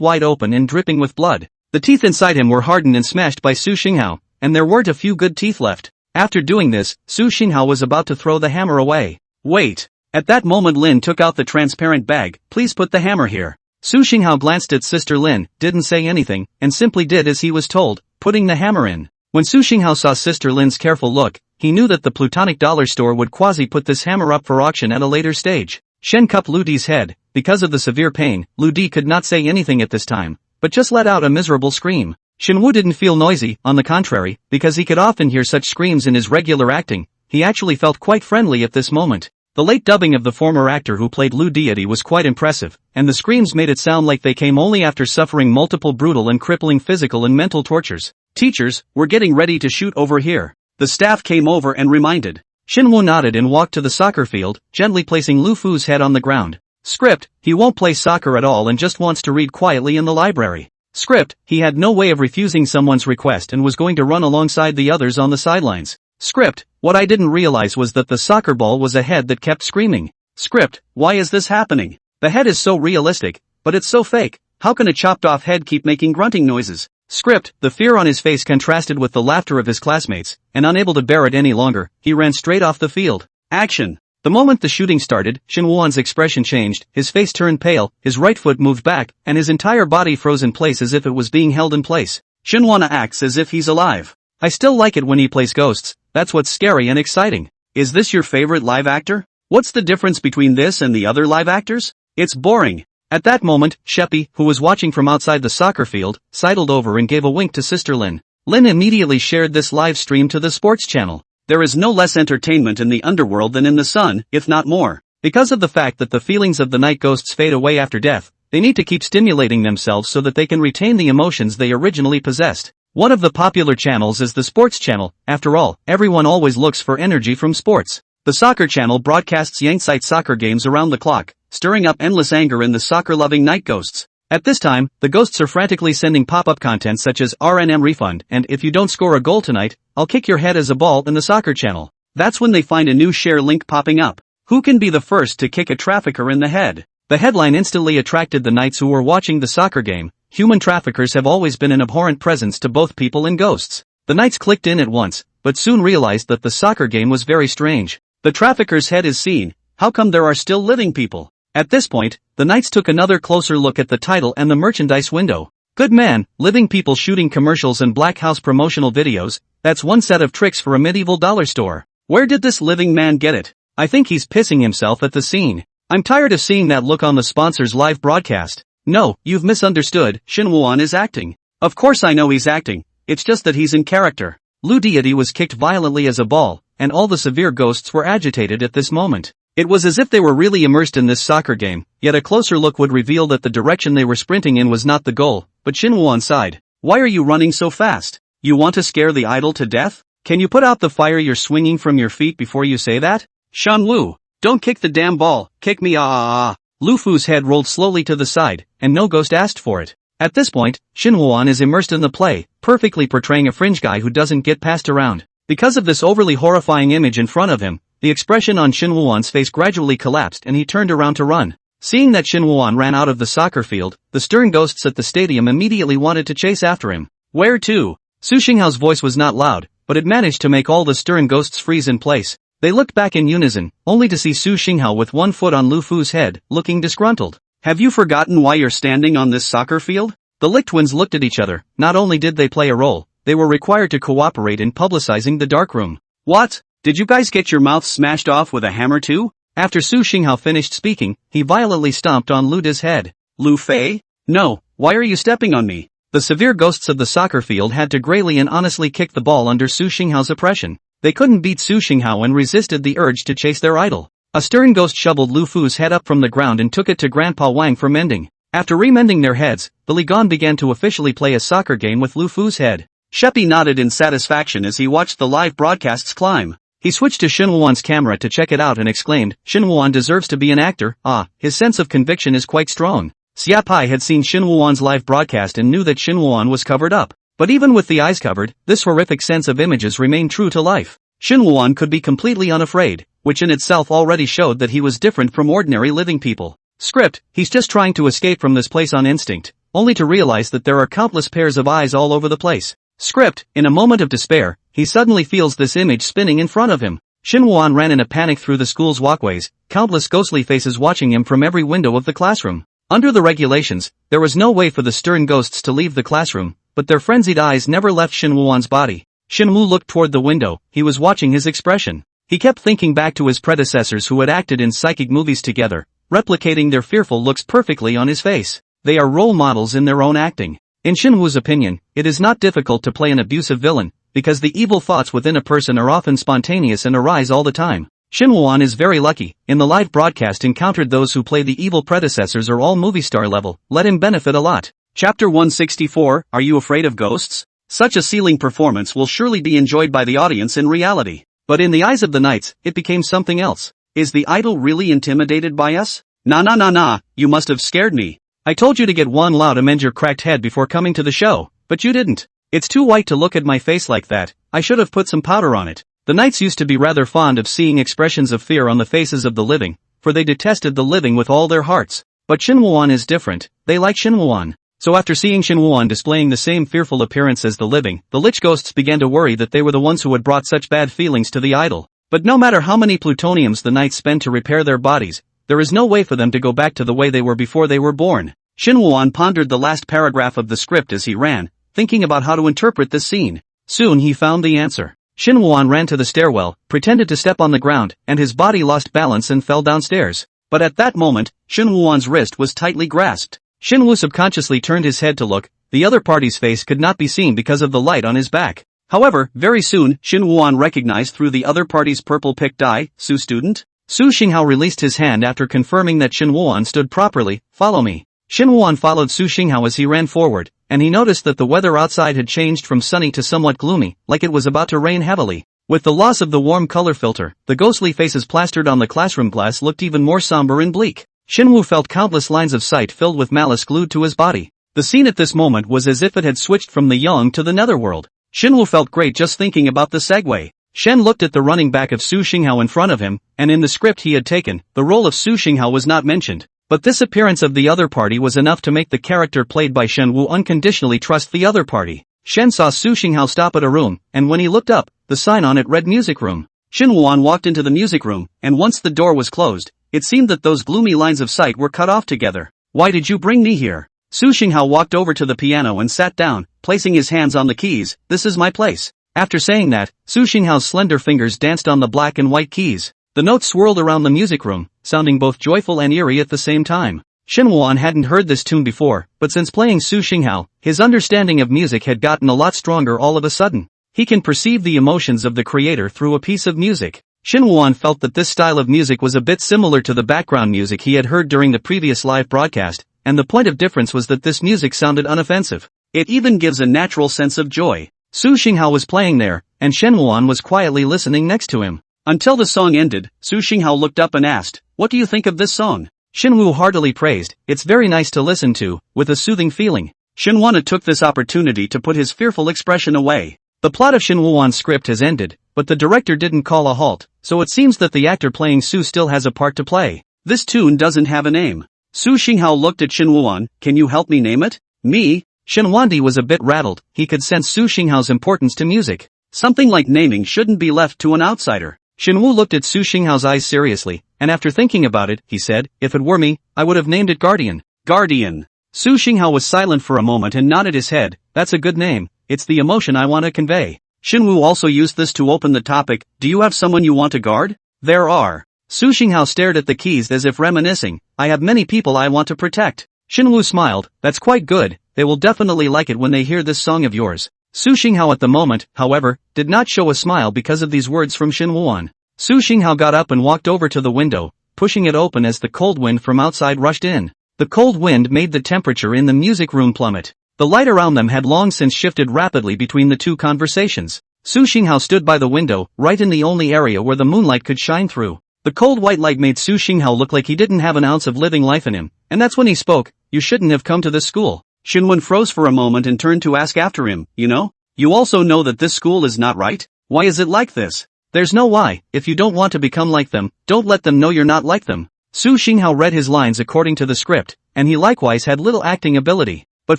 wide open and dripping with blood. The teeth inside him were hardened and smashed by Su Xinghao, and there weren't a few good teeth left. After doing this, Su Xinghao was about to throw the hammer away. "Wait!" At that moment Lin took out the transparent bag. "Please put the hammer here." Su Xinghao glanced at Sister Lin, didn't say anything, and simply did as he was told, putting the hammer in. When Su Xinghao saw Sister Lin's careful look, he knew that the plutonic dollar store would quasi-put this hammer up for auction at a later stage. Shen cupped Lu Di's head. Because of the severe pain, Lu Di could not say anything at this time, but just let out a miserable scream. Shin Woo didn't feel noisy, on the contrary, because he could often hear such screams in his regular acting. He actually felt quite friendly at this moment. The late dubbing of the former actor who played Lu Deity was quite impressive, and the screams made it sound like they came only after suffering multiple brutal and crippling physical and mental tortures. "Teachers, we're getting ready to shoot over here." The staff came over and reminded. Shin Woo nodded and walked to the soccer field, gently placing Lu Fu's head on the ground. Script, he won't play soccer at all and just wants to read quietly in the library. Script, he had no way of refusing someone's request and was going to run alongside the others on the sidelines. Script, what I didn't realize was that the soccer ball was a head that kept screaming. Script, why is this happening? The head is so realistic, but it's so fake. How can a chopped off head keep making grunting noises? Script, the fear on his face contrasted with the laughter of his classmates, and unable to bear it any longer, he ran straight off the field. Action! The moment the shooting started, Shin Woo-won's expression changed, his face turned pale, his right foot moved back, and his entire body froze in place as if it was being held in place. Shin Woo-won acts as if he's alive. I still like it when he plays ghosts, that's what's scary and exciting. Is this your favorite live actor? What's the difference between this and the other live actors? It's boring. At that moment, Sheppy, who was watching from outside the soccer field, sidled over and gave a wink to Sister Lin. Lin immediately shared this live stream to the sports channel. There is no less entertainment in the underworld than in the sun, if not more. Because of the fact that the feelings of the night ghosts fade away after death, they need to keep stimulating themselves so that they can retain the emotions they originally possessed. One of the popular channels is the sports channel. After all, everyone always looks for energy from sports. The soccer channel broadcasts Yangtze soccer games around the clock, stirring up endless anger in the soccer-loving night ghosts. At this time, the ghosts are frantically sending pop-up content such as RNM refund and if you don't score a goal tonight, I'll kick your head as a ball in the soccer channel. That's when they find a new share link popping up. Who can be the first to kick a trafficker in the head? The headline instantly attracted the knights who were watching the soccer game. Human traffickers have always been an abhorrent presence to both people and ghosts. The knights clicked in at once, but soon realized that the soccer game was very strange. The trafficker's head is seen. How come there are still living people? At this point, the knights took another closer look at the title and the merchandise window. Good man, living people shooting commercials and Black House promotional videos, that's one set of tricks for a medieval dollar store. Where did this living man get it? I think he's pissing himself at the scene. I'm tired of seeing that look on the sponsor's live broadcast. No, you've misunderstood, Shin Woo-won is acting. Of course I know he's acting, it's just that he's in character. Lu Deity was kicked violently as a ball, and all the severe ghosts were agitated at this moment. It was as if they were really immersed in this soccer game, yet a closer look would reveal that the direction they were sprinting in was not the goal, but Shin Woo-won's side. Why are you running so fast? You want to scare the idol to death? Can you put out the fire you're swinging from your feet before you say that? Shan Lu, don't kick the damn ball, kick me Lu Fu's head rolled slowly to the side, and no ghost asked for it. At this point, Shin Woo-won is immersed in the play, perfectly portraying a fringe guy who doesn't get passed around. Because of this overly horrifying image in front of him, the expression on Shin Woo-won's face gradually collapsed and he turned around to run. Seeing that Shin Woo-won ran out of the soccer field, the stern ghosts at the stadium immediately wanted to chase after him. Where to? Su Xinghao's voice was not loud, but it managed to make all the stern ghosts freeze in place. They looked back in unison, only to see Su Xinghao with one foot on Lu Fu's head, looking disgruntled. Have you forgotten why you're standing on this soccer field? The Lick twins looked at each other. Not only did they play a role, they were required to cooperate in publicizing the darkroom. What? Did you guys get your mouths smashed off with a hammer too? After Su Xinghao finished speaking, he violently stomped on Lu De's head. Lu Fei? No, why are you stepping on me? The severe ghosts of the soccer field had to grayly and honestly kick the ball under Su Xinghao's oppression. They couldn't beat Su Xinghao and resisted the urge to chase their idol. A stern ghost shoveled Lu Fu's head up from the ground and took it to Grandpa Wang for mending. After remending their heads, the Ligon began to officially play a soccer game with Lu Fu's head. Sheppy nodded in satisfaction as he watched the live broadcasts climb. He switched to Shin Woo-won's camera to check it out and exclaimed, Shin Woo-won deserves to be an actor. His sense of conviction is quite strong. Xia Pai had seen Shin Woo-won's live broadcast and knew that Shin Woo-won was covered up. But even with the eyes covered, this horrific sense of images remained true to life. Shin Woo-won could be completely unafraid, which in itself already showed that he was different from ordinary living people. Script, he's just trying to escape from this place on instinct, only to realize that there are countless pairs of eyes all over the place. Script, in a moment of despair, he suddenly feels this image spinning in front of him. Shin Woo-won ran in a panic through the school's walkways, countless ghostly faces watching him from every window of the classroom. Under the regulations, there was no way for the stern ghosts to leave the classroom, but their frenzied eyes never left Shin Woo-won's body. Shin Woo looked toward the window, he was watching his expression. He kept thinking back to his predecessors who had acted in psychic movies together, replicating their fearful looks perfectly on his face. They are role models in their own acting. In Shin Woo's opinion, it is not difficult to play an abusive villain, because the evil thoughts within a person are often spontaneous and arise all the time. Shin Woo-won is very lucky, in the live broadcast encountered those who play the evil predecessors are all movie star level, let him benefit a lot. Chapter 164, Are You Afraid of Ghosts? Such a ceiling performance will surely be enjoyed by the audience in reality. But in the eyes of the knights, it became something else. Is the idol really intimidated by us? Nah, you must have scared me. I told you to get one loud amend your cracked head before coming to the show, but you didn't. It's too white to look at my face like that, I should have put some powder on it. The knights used to be rather fond of seeing expressions of fear on the faces of the living, for they detested the living with all their hearts. But Shinwoo is different, they like Shinwoo. So after seeing Shinwoo displaying the same fearful appearance as the living, the lich ghosts began to worry that they were the ones who had brought such bad feelings to the idol. But no matter how many plutoniums the knights spend to repair their bodies, there is no way for them to go back to the way they were before they were born. Shinwoo pondered the last paragraph of the script as he ran, thinking about how to interpret this scene. Soon he found the answer. Shinwoo ran to the stairwell, pretended to step on the ground, and his body lost balance and fell downstairs. But at that moment, Shinwoo's wrist was tightly grasped. Shinwoo subconsciously turned his head to look. The other party's face could not be seen because of the light on his back. However, very soon, Shinwoo recognized through the other party's purple picked eye, Su student? Su Xinghao released his hand after confirming that Shinwoo stood properly. Follow me. Shinwoo followed Su Xinghao as he ran forward, and he noticed that the weather outside had changed from sunny to somewhat gloomy, like it was about to rain heavily. With the loss of the warm color filter, the ghostly faces plastered on the classroom glass looked even more somber and bleak. Shinwoo felt countless lines of sight filled with malice glued to his body. The scene at this moment was as if it had switched from the young to the netherworld. Shinwoo felt great just thinking about the segue. Shen looked at the running back of Su Xinghao in front of him, and in the script he had taken, the role of Su Xinghao was not mentioned. But this appearance of the other party was enough to make the character played by Shenwoo unconditionally trust the other party. Shen saw Su Xinghao stop at a room, and when he looked up, the sign on it read music room. Shinwoo walked into the music room, and once the door was closed, it seemed that those gloomy lines of sight were cut off together. Why did you bring me here? Su Xinghao walked over to the piano and sat down, placing his hands on the keys. This is my place. After saying that, Su Xinghao slender fingers danced on the black and white keys. The notes swirled around the music room, sounding both joyful and eerie at the same time. Shinwoo hadn't heard this tune before, but since playing Su Xinghao, his understanding of music had gotten a lot stronger all of a sudden. He can perceive the emotions of the creator through a piece of music. Shinwoo felt that this style of music was a bit similar to the background music he had heard during the previous live broadcast, and the point of difference was that this music sounded unoffensive. It even gives a natural sense of joy. Su Xinghao was playing there, and Shenwoo was quietly listening next to him. Until the song ended, Su Xinghao looked up and asked, "What do you think of this song?" Shinwoo heartily praised, "It's very nice to listen to, with a soothing feeling." Shinwoo took this opportunity to put his fearful expression away. The plot of Shinwoo's script has ended, but the director didn't call a halt, so it seems that the actor playing Su still has a part to play. This tune doesn't have a name. Su Xinghao looked at Shinwoo. "Can you help me name it?" "Me?" Shinwoo was a bit rattled. He could sense Su Xinghao importance to music. Something like naming shouldn't be left to an outsider. Shinwoo looked at Su Xinghao's eyes seriously, and after thinking about it, he said, "If it were me, I would have named it Guardian." Guardian. Su Xinghao was silent for a moment and nodded his head. "That's a good name. It's the emotion I want to convey." Shinwoo also used this to open the topic. "Do you have someone you want to guard?" "There are." Su Xinghao stared at the keys as if reminiscing. "I have many people I want to protect." Shinwoo smiled. "That's quite good. They will definitely like it when they hear this song of yours." Su Xinghao at the moment, however, did not show a smile because of these words from Shinwoo. Su Xinghao got up and walked over to the window, pushing it open as the cold wind from outside rushed in. The cold wind made the temperature in the music room plummet. The light around them had long since shifted rapidly between the two conversations. Su Xinghao stood by the window, right in the only area where the moonlight could shine through. The cold white light made Su Xinghao look like he didn't have an ounce of living life in him, and that's when he spoke. "You shouldn't have come to this school." Shinwoo froze for a moment and turned to ask after him, "You also know that this school is not right? Why is it like this?" "There's no why. If you don't want to become like them, don't let them know you're not like them." Su Xinghao read his lines according to the script, and he likewise had little acting ability. But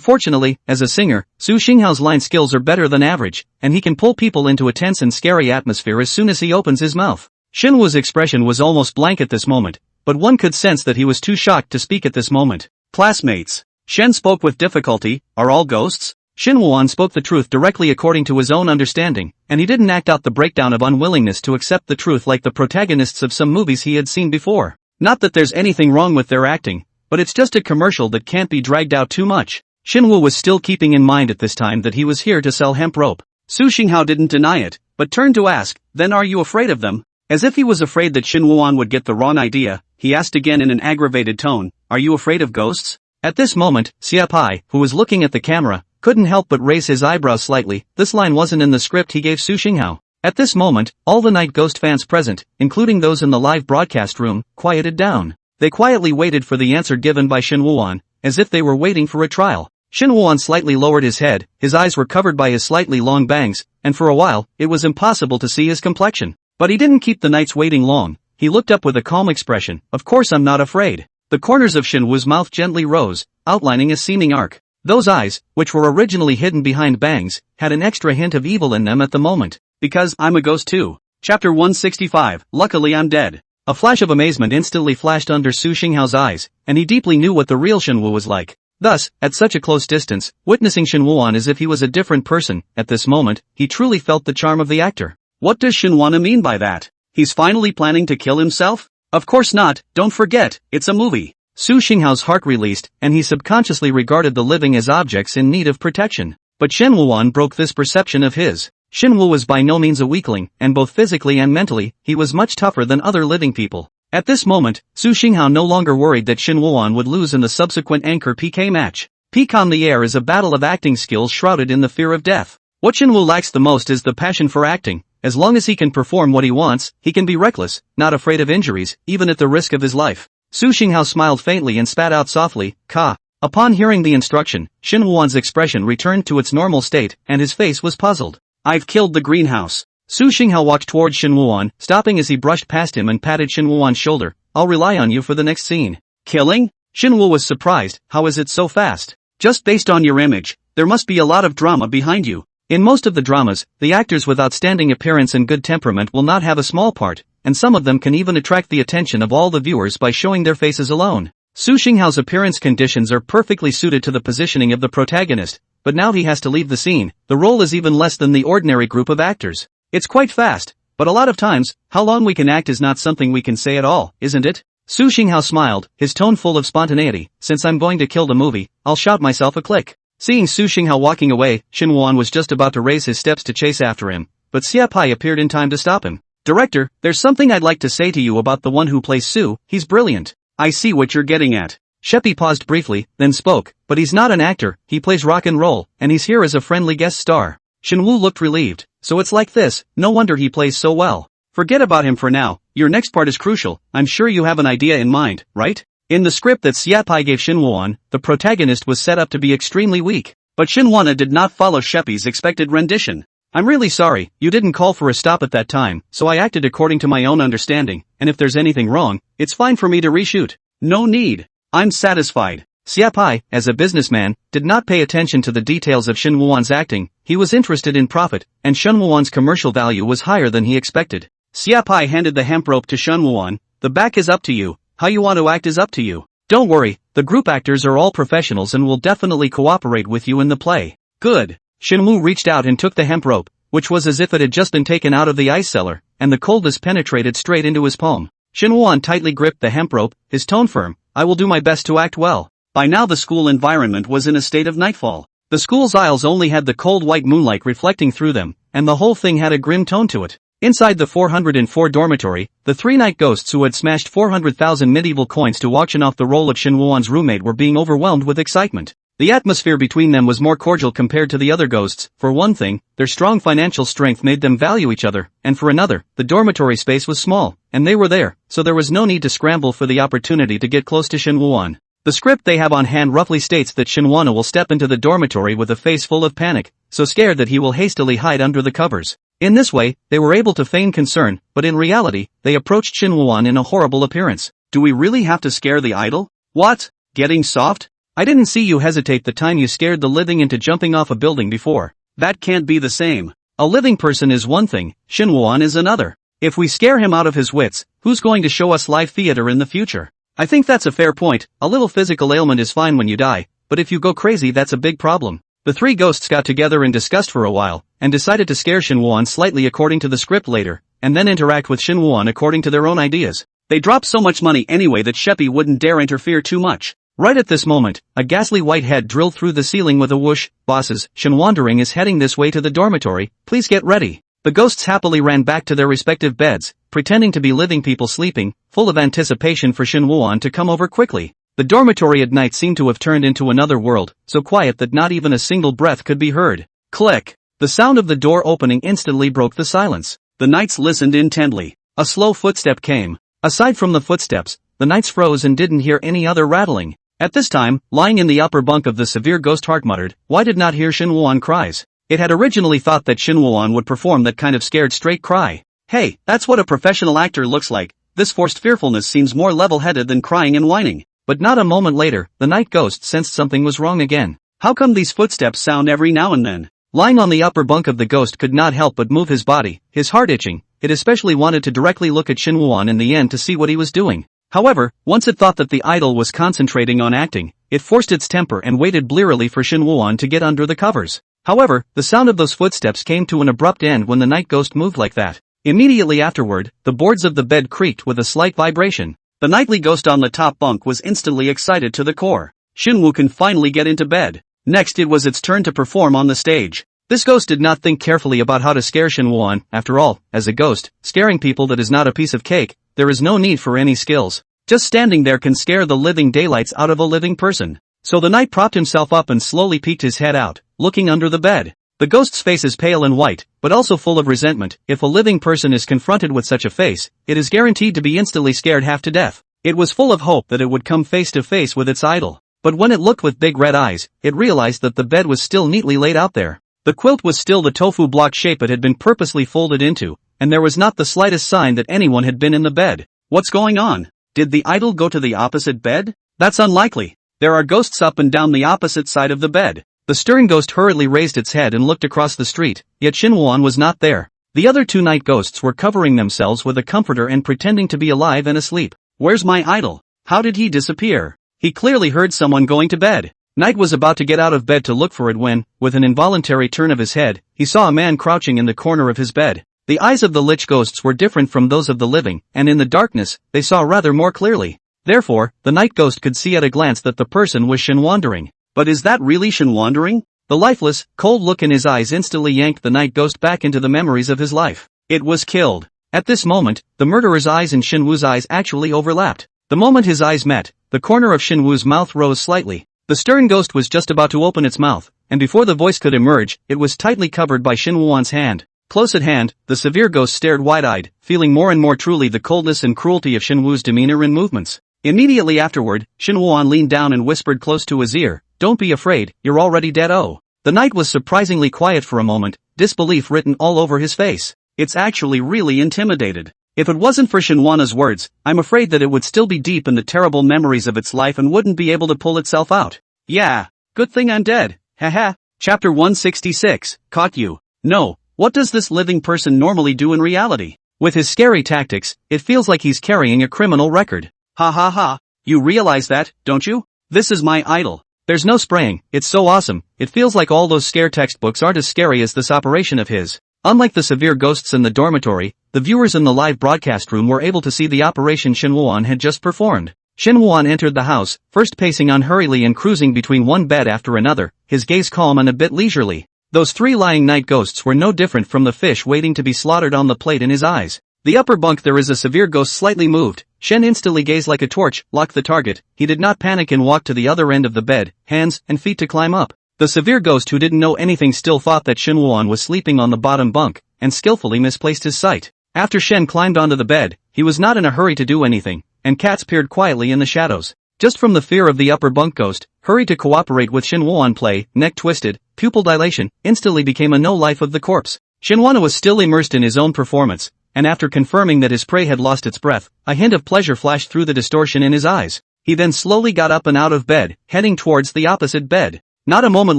fortunately, as a singer, Su Xinghao's line skills are better than average, and he can pull people into a tense and scary atmosphere as soon as he opens his mouth. Shinwoo's expression was almost blank at this moment, but one could sense that he was too shocked to speak at this moment. "Classmates." Shen spoke with difficulty. "Are all ghosts?" Shinwoo spoke the truth directly according to his own understanding, and he didn't act out the breakdown of unwillingness to accept the truth like the protagonists of some movies he had seen before. Not that there's anything wrong with their acting, but it's just a commercial that can't be dragged out too much. Shinwoo was still keeping in mind at this time that he was here to sell hemp rope. Su Xinghao didn't deny it, but turned to ask, "Then are you afraid of them?" As if he was afraid that Shinwoo would get the wrong idea, he asked again in an aggravated tone, "Are you afraid of ghosts?" At this moment, Xia Pai, who was looking at the camera, couldn't help but raise his eyebrows slightly. This line wasn't in the script he gave Su Xinghao. At this moment, all the Night Ghost fans present, including those in the live broadcast room, quieted down. They quietly waited for the answer given by Shinwoo, as if they were waiting for a trial. Shinwoo slightly lowered his head, his eyes were covered by his slightly long bangs, and for a while, it was impossible to see his complexion. But he didn't keep the knights waiting long. he looked up with a calm expression. Of course I'm not afraid. The corners of Shin Woo's mouth gently rose, outlining a seeming arc. Those eyes, which were originally hidden behind bangs, had an extra hint of evil in them at the moment. Because I'm a ghost too. Chapter 165, Luckily I'm dead. A flash of amazement instantly flashed under Su Xinghao's eyes, and he deeply knew what the real Shin Woo was like. Thus, at such a close distance, witnessing Shin Woo as if he was a different person, at this moment, he truly felt the charm of the actor. What does Shin Woo mean by that? He's finally planning to kill himself? Of course not, don't forget, it's a movie. Su Xinghao's heart released, and he subconsciously regarded the living as objects in need of protection. But Shin Woo broke this perception of his. Shin Woo was by no means a weakling, and both physically and mentally, he was much tougher than other living people. At this moment, Su Xinghao no longer worried that Shin Woo would lose in the subsequent Anchor PK match. Peak on the Air is a battle of acting skills shrouded in the fear of death. What Shin Woo lacks the most is the passion for acting. As long as he can perform what he wants, he can be reckless, not afraid of injuries, even at the risk of his life. Su Xinghao smiled faintly and spat out softly, "Ka." Upon hearing the instruction, Shin Woo's expression returned to its normal state, and his face was puzzled. "I've killed the greenhouse." Su Xinghao walked towards Shin Woo, stopping as he brushed past him and patted Shin Woo's shoulder. "I'll rely on you for the next scene." "Killing?" Shin Woo was surprised. "How is it so fast?" "Just based on your image, there must be a lot of drama behind you." In most of the dramas, the actors with outstanding appearance and good temperament will not have a small part, and some of them can even attract the attention of all the viewers by showing their faces alone. Su Xinghao's appearance conditions are perfectly suited to the positioning of the protagonist, but now he has to leave the scene. The role is even less than the ordinary group of actors. It's quite fast, but a lot of times, how long we can act is not something we can say at all, isn't it? Su Xinghao smiled, his tone full of spontaneity. "Since I'm going to kill the movie, I'll shout myself a click." Seeing Su Xinghao walking away, Shin Woo was just about to raise his steps to chase after him, but Xia Pai appeared in time to stop him. "Director, there's something I'd like to say to you about the one who plays Su. He's brilliant." "I see what you're getting at." Sheppy paused briefly, then spoke, "But he's not an actor, he plays rock and roll, and he's here as a friendly guest star." Shin Woo looked relieved. "So it's like this, no wonder he plays so well." "Forget about him for now, your next part is crucial. I'm sure you have an idea in mind, right?" In the script that Xia Pai gave Shin Woo, the protagonist was set up to be extremely weak. But Shin Woo did not follow Sheppy's expected rendition. "I'm really sorry, you didn't call for a stop at that time, so I acted according to my own understanding, and if there's anything wrong, it's fine for me to reshoot." "No need. I'm satisfied." Xia Pai, as a businessman, did not pay attention to the details of Shin Woo's acting. He was interested in profit, and Shin Woo's commercial value was higher than he expected. Xia Pai handed the hemp rope to Shin Woo. "The back is up to you. How you want to act is up to you. Don't worry, the group actors are all professionals and will definitely cooperate with you in the play." "Good." Shin Woo reached out and took the hemp rope, which was as if it had just been taken out of the ice cellar, and the coldness penetrated straight into his palm. Shin Woo tightly gripped the hemp rope, his tone firm. "I will do my best to act well." By now the school environment was in a state of nightfall. The school's aisles only had the cold white moonlight reflecting through them, and the whole thing had a grim tone to it. Inside the 404 dormitory, the three night ghosts who had smashed 400,000 medieval coins to auction off the role of Shin Woo's roommate were being overwhelmed with excitement. The atmosphere between them was more cordial compared to the other ghosts. For one thing, their strong financial strength made them value each other, and for another, the dormitory space was small, and they were there, so there was no need to scramble for the opportunity to get close to Shin Woo. The script they have on hand roughly states that Shin Woo will step into the dormitory with a face full of panic, so scared that he will hastily hide under the covers. In this way, they were able to feign concern, but in reality, they approached Shin Woo in a horrible appearance. "Do we really have to scare the idol? What? Getting soft? I didn't see you hesitate the time you scared the living into jumping off a building before. That can't be the same. A living person is one thing, Shin Woo is another. If we scare him out of his wits, who's going to show us live theater in the future?" "I think that's a fair point. A little physical ailment is fine when you die, but if you go crazy that's a big problem." The three ghosts got together and discussed for a while, and decided to scare Shin Woo slightly according to the script later, and then interact with Shin Woo according to their own ideas. They dropped so much money anyway that Sheppy wouldn't dare interfere too much. Right at this moment, a ghastly white head drilled through the ceiling with a whoosh. "Bosses, Shin Wandering is heading this way to the dormitory, please get ready." The ghosts happily ran back to their respective beds, pretending to be living people sleeping, full of anticipation for Shin Woo to come over quickly. The dormitory at night seemed to have turned into another world, so quiet that not even a single breath could be heard. Click! The sound of the door opening instantly broke the silence. The knights listened intently. A slow footstep came. Aside from the footsteps, the knights froze and didn't hear any other rattling. At this time, lying in the upper bunk of the severe ghost heart muttered, "Why did not hear Shin Woo cries?" It had originally thought that Shin Woo would perform that kind of scared straight cry. "Hey, that's what a professional actor looks like. This forced fearfulness seems more level-headed than crying and whining. But not a moment later, the night ghost sensed something was wrong again. How come these footsteps sound every now and then? Lying on the upper bunk of the ghost could not help but move his body, his heart itching. It especially wanted to directly look at Shin Woo-won in the end to see what he was doing. However, once it thought that the idol was concentrating on acting, it forced its temper and waited blearily for Shin Woo-won to get under the covers. However, the sound of those footsteps came to an abrupt end when the night ghost moved like that. Immediately afterward, the boards of the bed creaked with a slight vibration. The nightly ghost on the top bunk was instantly excited to the core. Shin Woo can finally get into bed. Next it was its turn to perform on the stage. This ghost did not think carefully about how to scare Shin Woo-won. After all, as a ghost, scaring people that is not a piece of cake, there is no need for any skills. Just standing there can scare the living daylights out of a living person. So the knight propped himself up and slowly peeked his head out, looking under the bed. The ghost's face is pale and white, but also full of resentment. If a living person is confronted with such a face, it is guaranteed to be instantly scared half to death. It was full of hope that it would come face to face with its idol. But when it looked with big red eyes, it realized that the bed was still neatly laid out there. The quilt was still the tofu block shape it had been purposely folded into, and there was not the slightest sign that anyone had been in the bed. What's going on? Did the idol go to the opposite bed? That's unlikely. There are ghosts up and down the opposite side of the bed. The stirring ghost hurriedly raised its head and looked across the street, yet Shin Woo-won was not there. The other two night ghosts were covering themselves with a comforter and pretending to be alive and asleep. Where's my idol? How did he disappear? He clearly heard someone going to bed. Knight was about to get out of bed to look for it when, with an involuntary turn of his head, he saw a man crouching in the corner of his bed. The eyes of the lich ghosts were different from those of the living, and in the darkness, they saw rather more clearly. Therefore, the night ghost could see at a glance that the person was Shin Wandering. But is that really Shin Wandering? The lifeless, cold look in his eyes instantly yanked the night ghost back into the memories of his life. It was killed. At this moment, the murderer's eyes and Shin Woo's eyes actually overlapped. The moment his eyes met, the corner of Shin Woo's mouth rose slightly. The stirring ghost was just about to open its mouth, and before the voice could emerge, it was tightly covered by Shin Woo-won's hand. Close at hand, the severe ghost stared wide-eyed, feeling more and more truly the coldness and cruelty of Shin Woo's demeanor and movements. Immediately afterward, Shin Woo-won leaned down and whispered close to his ear, "Don't be afraid, you're already dead." Oh. The knight was surprisingly quiet for a moment, disbelief written all over his face. It's actually really intimidated. If it wasn't for Shinwana's words, I'm afraid that it would still be deep in the terrible memories of its life and wouldn't be able to pull itself out. Yeah, good thing I'm dead, haha. Chapter 166, Caught You. No, what does this living person normally do in reality? With his scary tactics, it feels like he's carrying a criminal record. Ha ha ha, you realize that, don't you? This is my idol. There's no spraying, it's so awesome, it feels like all those scare textbooks aren't as scary as this operation of his. Unlike the severe ghosts in the dormitory, the viewers in the live broadcast room were able to see the operation Shin Woo-won had just performed. Shin Woo-won entered the house, first pacing unhurriedly and cruising between one bed after another, his gaze calm and a bit leisurely. Those three lying night ghosts were no different from the fish waiting to be slaughtered on the plate in his eyes. The upper bunk there is a severe ghost slightly moved. Shen instantly gazed like a torch, locked the target. He did not panic and walked to the other end of the bed, hands and feet to climb up. The severe ghost who didn't know anything still thought that Shin Woo-won was sleeping on the bottom bunk, and skillfully misplaced his sight. After Shen climbed onto the bed, he was not in a hurry to do anything, and cats peered quietly in the shadows. Just from the fear of the upper bunk ghost, hurried to cooperate with Shin Woo-won play, neck twisted, pupil dilation, instantly became a no life of the corpse. Shin Woo-won was still immersed in his own performance, and after confirming that his prey had lost its breath, a hint of pleasure flashed through the distortion in his eyes. He then slowly got up and out of bed, heading towards the opposite bed. Not a moment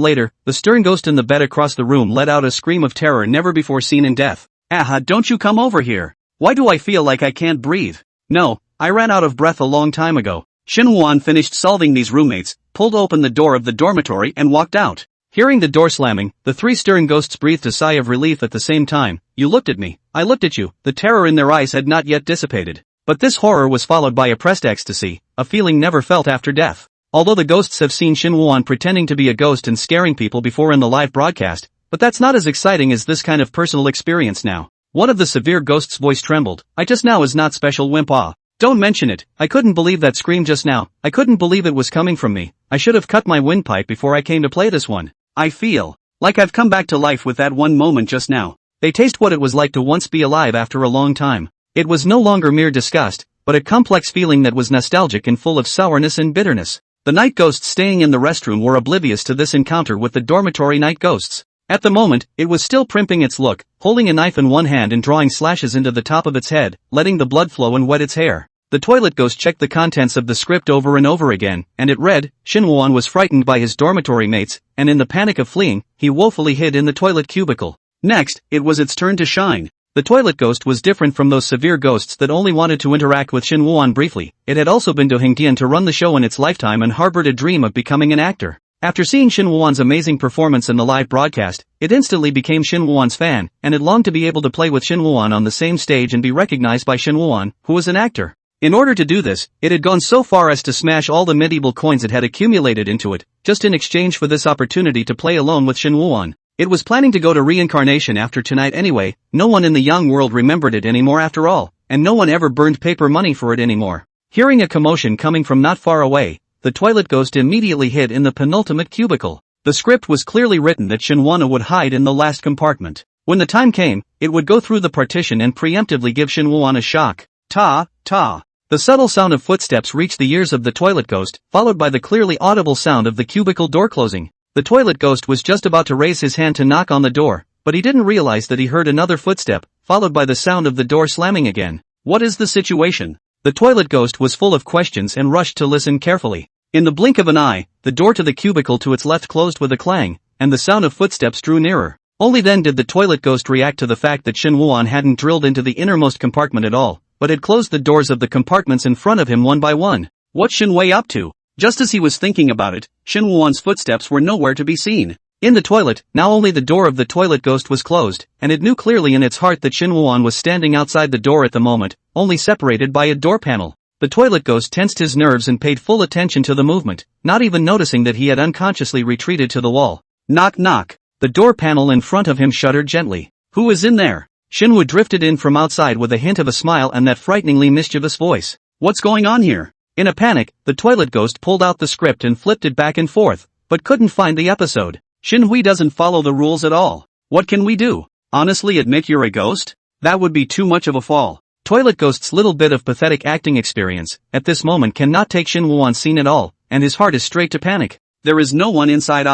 later, the stern ghost in the bed across the room let out a scream of terror never before seen in death. Aha, don't you come over here. Why do I feel like I can't breathe? No, I ran out of breath a long time ago. Shin Woo-won finished solving these roommates, pulled open the door of the dormitory and walked out. Hearing the door slamming, the three stern ghosts breathed a sigh of relief at the same time. You looked at me, I looked at you. The terror in their eyes had not yet dissipated. But this horror was followed by oppressed ecstasy, a feeling never felt after death. Although the ghosts have seen Shin Woo-won pretending to be a ghost and scaring people before in the live broadcast, but that's not as exciting as this kind of personal experience now. One of the severe ghosts' voice trembled. I just now is not special wimp ah. Don't mention it, I couldn't believe that scream just now. I couldn't believe it was coming from me. I should have cut my windpipe before I came to play this one. I feel like I've come back to life with that one moment just now. They taste what it was like to once be alive after a long time. It was no longer mere disgust, but a complex feeling that was nostalgic and full of sourness and bitterness. The night ghosts staying in the restroom were oblivious to this encounter with the dormitory night ghosts. At the moment, it was still primping its look, holding a knife in one hand and drawing slashes into the top of its head, letting the blood flow and wet its hair. The toilet ghost checked the contents of the script over and over again, and it read, Shin Woo-won was frightened by his dormitory mates, and in the panic of fleeing, he woefully hid in the toilet cubicle. Next, it was its turn to shine. The toilet ghost was different from those severe ghosts that only wanted to interact with Shin Woo-won briefly. It had also been to Hingdian to run the show in its lifetime and harbored a dream of becoming an actor. After seeing Shin Woo-won's amazing performance in the live broadcast, it instantly became Shin Woo-won's fan, and it longed to be able to play with Shin Woo-won on the same stage and be recognized by Shin Woo-won, who was an actor. In order to do this, it had gone so far as to smash all the medieval coins it had accumulated into it, just in exchange for this opportunity to play alone with Shin Woo-won. It was planning to go to reincarnation after tonight anyway. No one in the young world remembered it anymore after all, and no one ever burned paper money for it anymore. Hearing a commotion coming from not far away, the toilet ghost immediately hid in the penultimate cubicle. The script was clearly written that Shin Woo-won would hide in the last compartment. When the time came, it would go through the partition and preemptively give Shin Woo-won a shock. Ta, ta. The subtle sound of footsteps reached the ears of the toilet ghost, followed by the clearly audible sound of the cubicle door closing. The toilet ghost was just about to raise his hand to knock on the door, but he didn't realize that he heard another footstep, followed by the sound of the door slamming again. What is the situation? The toilet ghost was full of questions and rushed to listen carefully. In the blink of an eye, the door to the cubicle to its left closed with a clang, and the sound of footsteps drew nearer. Only then did the toilet ghost react to the fact that Shin Woo-won hadn't drilled into the innermost compartment at all, but had closed the doors of the compartments in front of him one by one. What's Shin Wei up to? Just as he was thinking about it, Shin Woo-won's footsteps were nowhere to be seen. In the toilet, now only the door of the toilet ghost was closed, and it knew clearly in its heart that Shin Woo-won was standing outside the door at the moment, only separated by a door panel. The toilet ghost tensed his nerves and paid full attention to the movement, not even noticing that he had unconsciously retreated to the wall. Knock knock. The door panel in front of him shuddered gently. Who is in there? Shinwoo drifted in from outside with a hint of a smile and that frighteningly mischievous voice. What's going on here? In a panic, the toilet ghost pulled out the script and flipped it back and forth, but couldn't find the episode. Shinwoo doesn't follow the rules at all. What can we do? Honestly admit you're a ghost? That would be too much of a fall. Toilet ghost's little bit of pathetic acting experience, at this moment cannot take Shin Woo-won's scene at all, and his heart is straight to panic. There is no one inside.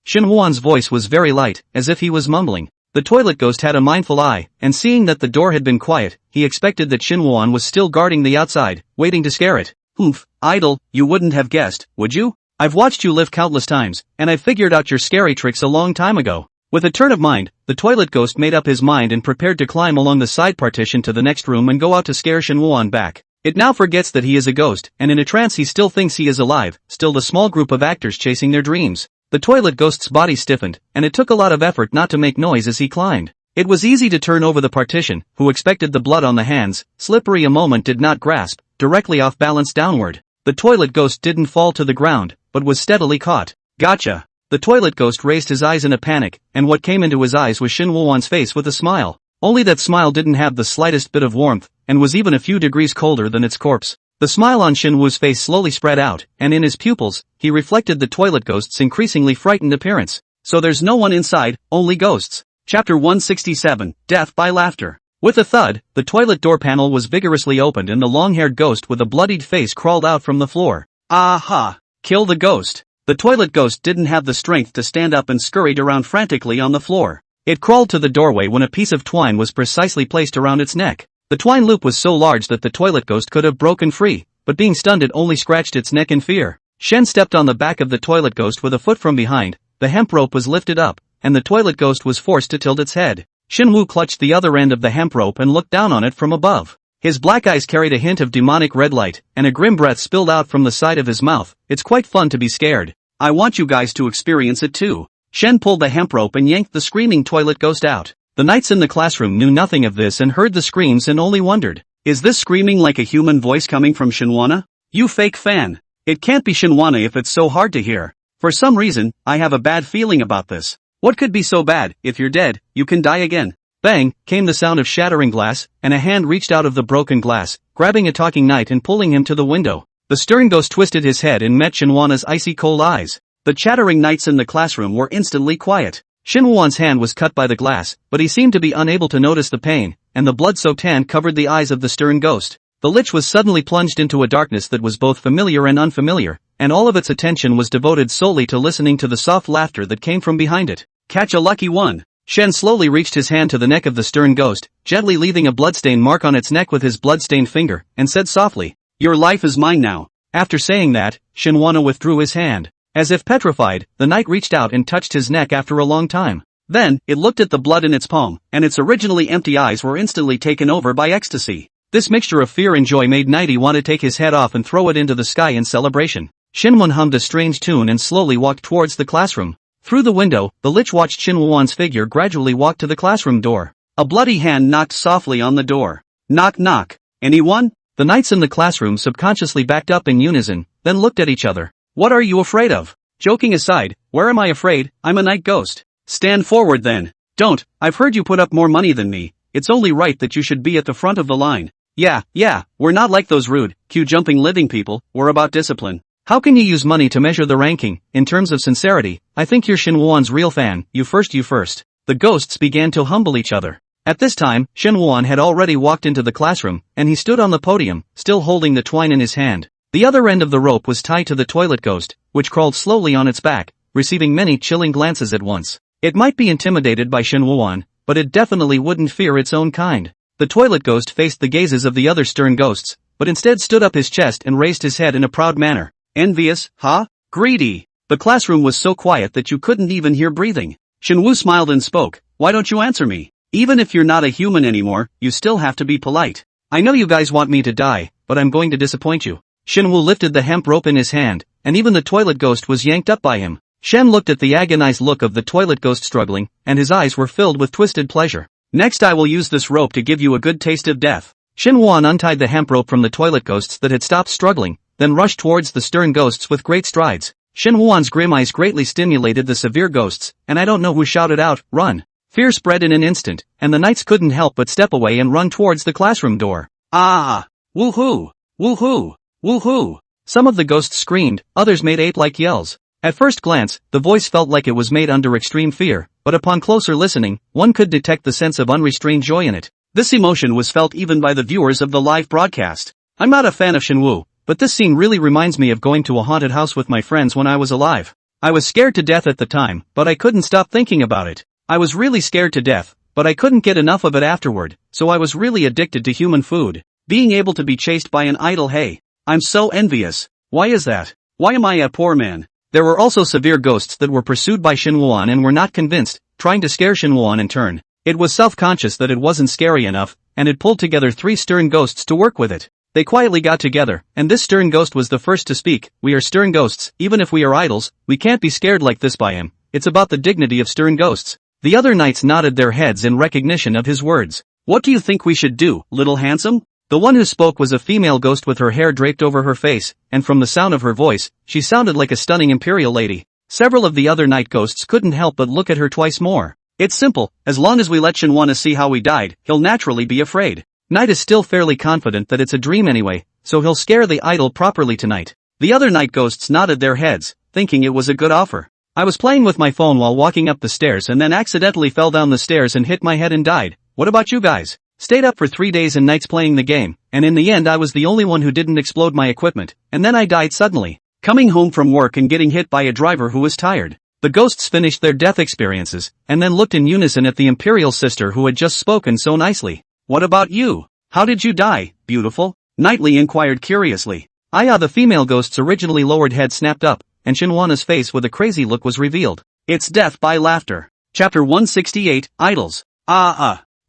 Shin Woo-won's voice was very light, as if he was mumbling. The toilet ghost had a mindful eye, and seeing that the door had been quiet, he expected that Shin Woo-won was still guarding the outside, waiting to scare it. Oof, idle, you wouldn't have guessed, would you? I've watched you live countless times, and I figured out your scary tricks a long time ago. With a turn of mind, the toilet ghost made up his mind and prepared to climb along the side partition to the next room and go out to scare Shin Woo-won back. It now forgets that he is a ghost, and in a trance he still thinks he is alive, still the small group of actors chasing their dreams. The toilet ghost's body stiffened, and it took a lot of effort not to make noise as he climbed. It was easy to turn over the partition, who expected the blood on the hands, slippery a moment did not grasp, directly off balance downward. The toilet ghost didn't fall to the ground, but was steadily caught. Gotcha. The toilet ghost raised his eyes in a panic, and what came into his eyes was Shin Woo-won's face with a smile. Only that smile didn't have the slightest bit of warmth, and was even a few degrees colder than its corpse. The smile on Shin Woo's face slowly spread out, and in his pupils, he reflected the toilet ghost's increasingly frightened appearance. So there's no one inside, only ghosts. Chapter 167, Death by Laughter. With a thud, the toilet door panel was vigorously opened and the long-haired ghost with a bloodied face crawled out from the floor. Aha! Kill the ghost. The toilet ghost didn't have the strength to stand up and scurried around frantically on the floor. It crawled to the doorway when a piece of twine was precisely placed around its neck. The twine loop was so large that the toilet ghost could have broken free, but being stunned it only scratched its neck in fear. Shen stepped on the back of the toilet ghost with a foot from behind, the hemp rope was lifted up, and the toilet ghost was forced to tilt its head. Shin Woo clutched the other end of the hemp rope and looked down on it from above. His black eyes carried a hint of demonic red light, and a grim breath spilled out from the side of his mouth. It's quite fun to be scared. I want you guys to experience it too. Shen pulled the hemp rope and yanked the screaming toilet ghost out. The knights in the classroom knew nothing of this and heard the screams and only wondered. Is this screaming like a human voice coming from Shinwana? You fake fan. It can't be Shinwana if it's so hard to hear. For some reason, I have a bad feeling about this. What could be so bad? If you're dead, you can die again. Bang, came the sound of shattering glass, and a hand reached out of the broken glass, grabbing a talking knight and pulling him to the window. The stern ghost twisted his head and met Shinwana's icy cold eyes. The chattering knights in the classroom were instantly quiet. Shinwan's hand was cut by the glass, but he seemed to be unable to notice the pain, and the blood-soaked hand covered the eyes of the stern ghost. The lich was suddenly plunged into a darkness that was both familiar and unfamiliar, and all of its attention was devoted solely to listening to the soft laughter that came from behind it. Catch a lucky one. Shen slowly reached his hand to the neck of the stern ghost, gently leaving a bloodstained mark on its neck with his bloodstained finger, and said softly, "Your life is mine now." After saying that, Shinwana withdrew his hand. As if petrified, the knight reached out and touched his neck after a long time. Then, it looked at the blood in its palm, and its originally empty eyes were instantly taken over by ecstasy. This mixture of fear and joy made Nighty want to take his head off and throw it into the sky in celebration. Shinwan hummed a strange tune and slowly walked towards the classroom. Through the window, the lich watched Shinwan's figure gradually walk to the classroom door. A bloody hand knocked softly on the door. Knock knock. Anyone? The knights in the classroom subconsciously backed up in unison, then looked at each other. What are you afraid of? Joking aside, where am I afraid? I'm a night ghost. Stand forward then. Don't, I've heard you put up more money than me. It's only right that you should be at the front of the line. Yeah, we're not like those rude, queue-jumping living people, we're about discipline. How can you use money to measure the ranking? In terms of sincerity, I think you're Shinwan's real fan, you first. The ghosts began to humble each other. At this time, Shinwan had already walked into the classroom, and he stood on the podium, still holding the twine in his hand. The other end of the rope was tied to the toilet ghost, which crawled slowly on its back, receiving many chilling glances at once. It might be intimidated by Shinwan, but it definitely wouldn't fear its own kind. The toilet ghost faced the gazes of the other stern ghosts, but instead stood up his chest and raised his head in a proud manner. Envious, huh? Greedy. The classroom was so quiet that you couldn't even hear breathing. Shinwu smiled and spoke, why don't you answer me? Even if you're not a human anymore, you still have to be polite. I know you guys want me to die, but I'm going to disappoint you. Shinwu lifted the hemp rope in his hand, and even the toilet ghost was yanked up by him. Shen looked at the agonized look of the toilet ghost struggling, and his eyes were filled with twisted pleasure. Next I will use this rope to give you a good taste of death. Shinwan untied the hemp rope from the toilet ghosts that had stopped struggling, then rushed towards the stern ghosts with great strides. Shinwan's grim eyes greatly stimulated the severe ghosts, and I don't know who shouted out, "Run!" Fear spread in an instant, and the knights couldn't help but step away and run towards the classroom door. Ah! Woohoo! Woohoo! Woohoo! Some of the ghosts screamed, others made ape-like yells. At first glance, the voice felt like it was made under extreme fear, but upon closer listening, one could detect the sense of unrestrained joy in it. This emotion was felt even by the viewers of the live broadcast. I'm not a fan of Shinwu, but this scene really reminds me of going to a haunted house with my friends when I was alive. I was scared to death at the time, but I couldn't stop thinking about it. I was really scared to death, but I couldn't get enough of it afterward, so I was really addicted to human food. Being able to be chased by an idol, hey. I'm so envious. Why is that? Why am I a poor man? There were also severe ghosts that were pursued by Shinwan and were not convinced, trying to scare Shinwan in turn. It was self-conscious that it wasn't scary enough, and it pulled together 3 stern ghosts to work with it. They quietly got together, and this stern ghost was the first to speak. We are stern ghosts, even if we are idols, we can't be scared like this by him. It's about the dignity of stern ghosts. The other knights nodded their heads in recognition of his words. What do you think we should do, little handsome? The one who spoke was a female ghost with her hair draped over her face, and from the sound of her voice, she sounded like a stunning imperial lady. Several of the other night ghosts couldn't help but look at her twice more. It's simple, as long as we let Shinwana see how we died, he'll naturally be afraid. Knight is still fairly confident that it's a dream anyway, so he'll scare the idol properly tonight. The other night ghosts nodded their heads, thinking it was a good offer. I was playing with my phone while walking up the stairs and then accidentally fell down the stairs and hit my head and died. What about you guys? Stayed up for 3 days and nights playing the game, and in the end I was the only one who didn't explode my equipment, and then I died suddenly. Coming home from work and getting hit by a driver who was tired. The ghosts finished their death experiences, and then looked in unison at the imperial sister who had just spoken so nicely. What about you? How did you die, beautiful? Knightley inquired curiously. The female ghost's originally lowered head snapped up, and Shinwana's face with a crazy look was revealed. It's death by laughter. Chapter 168, Idols.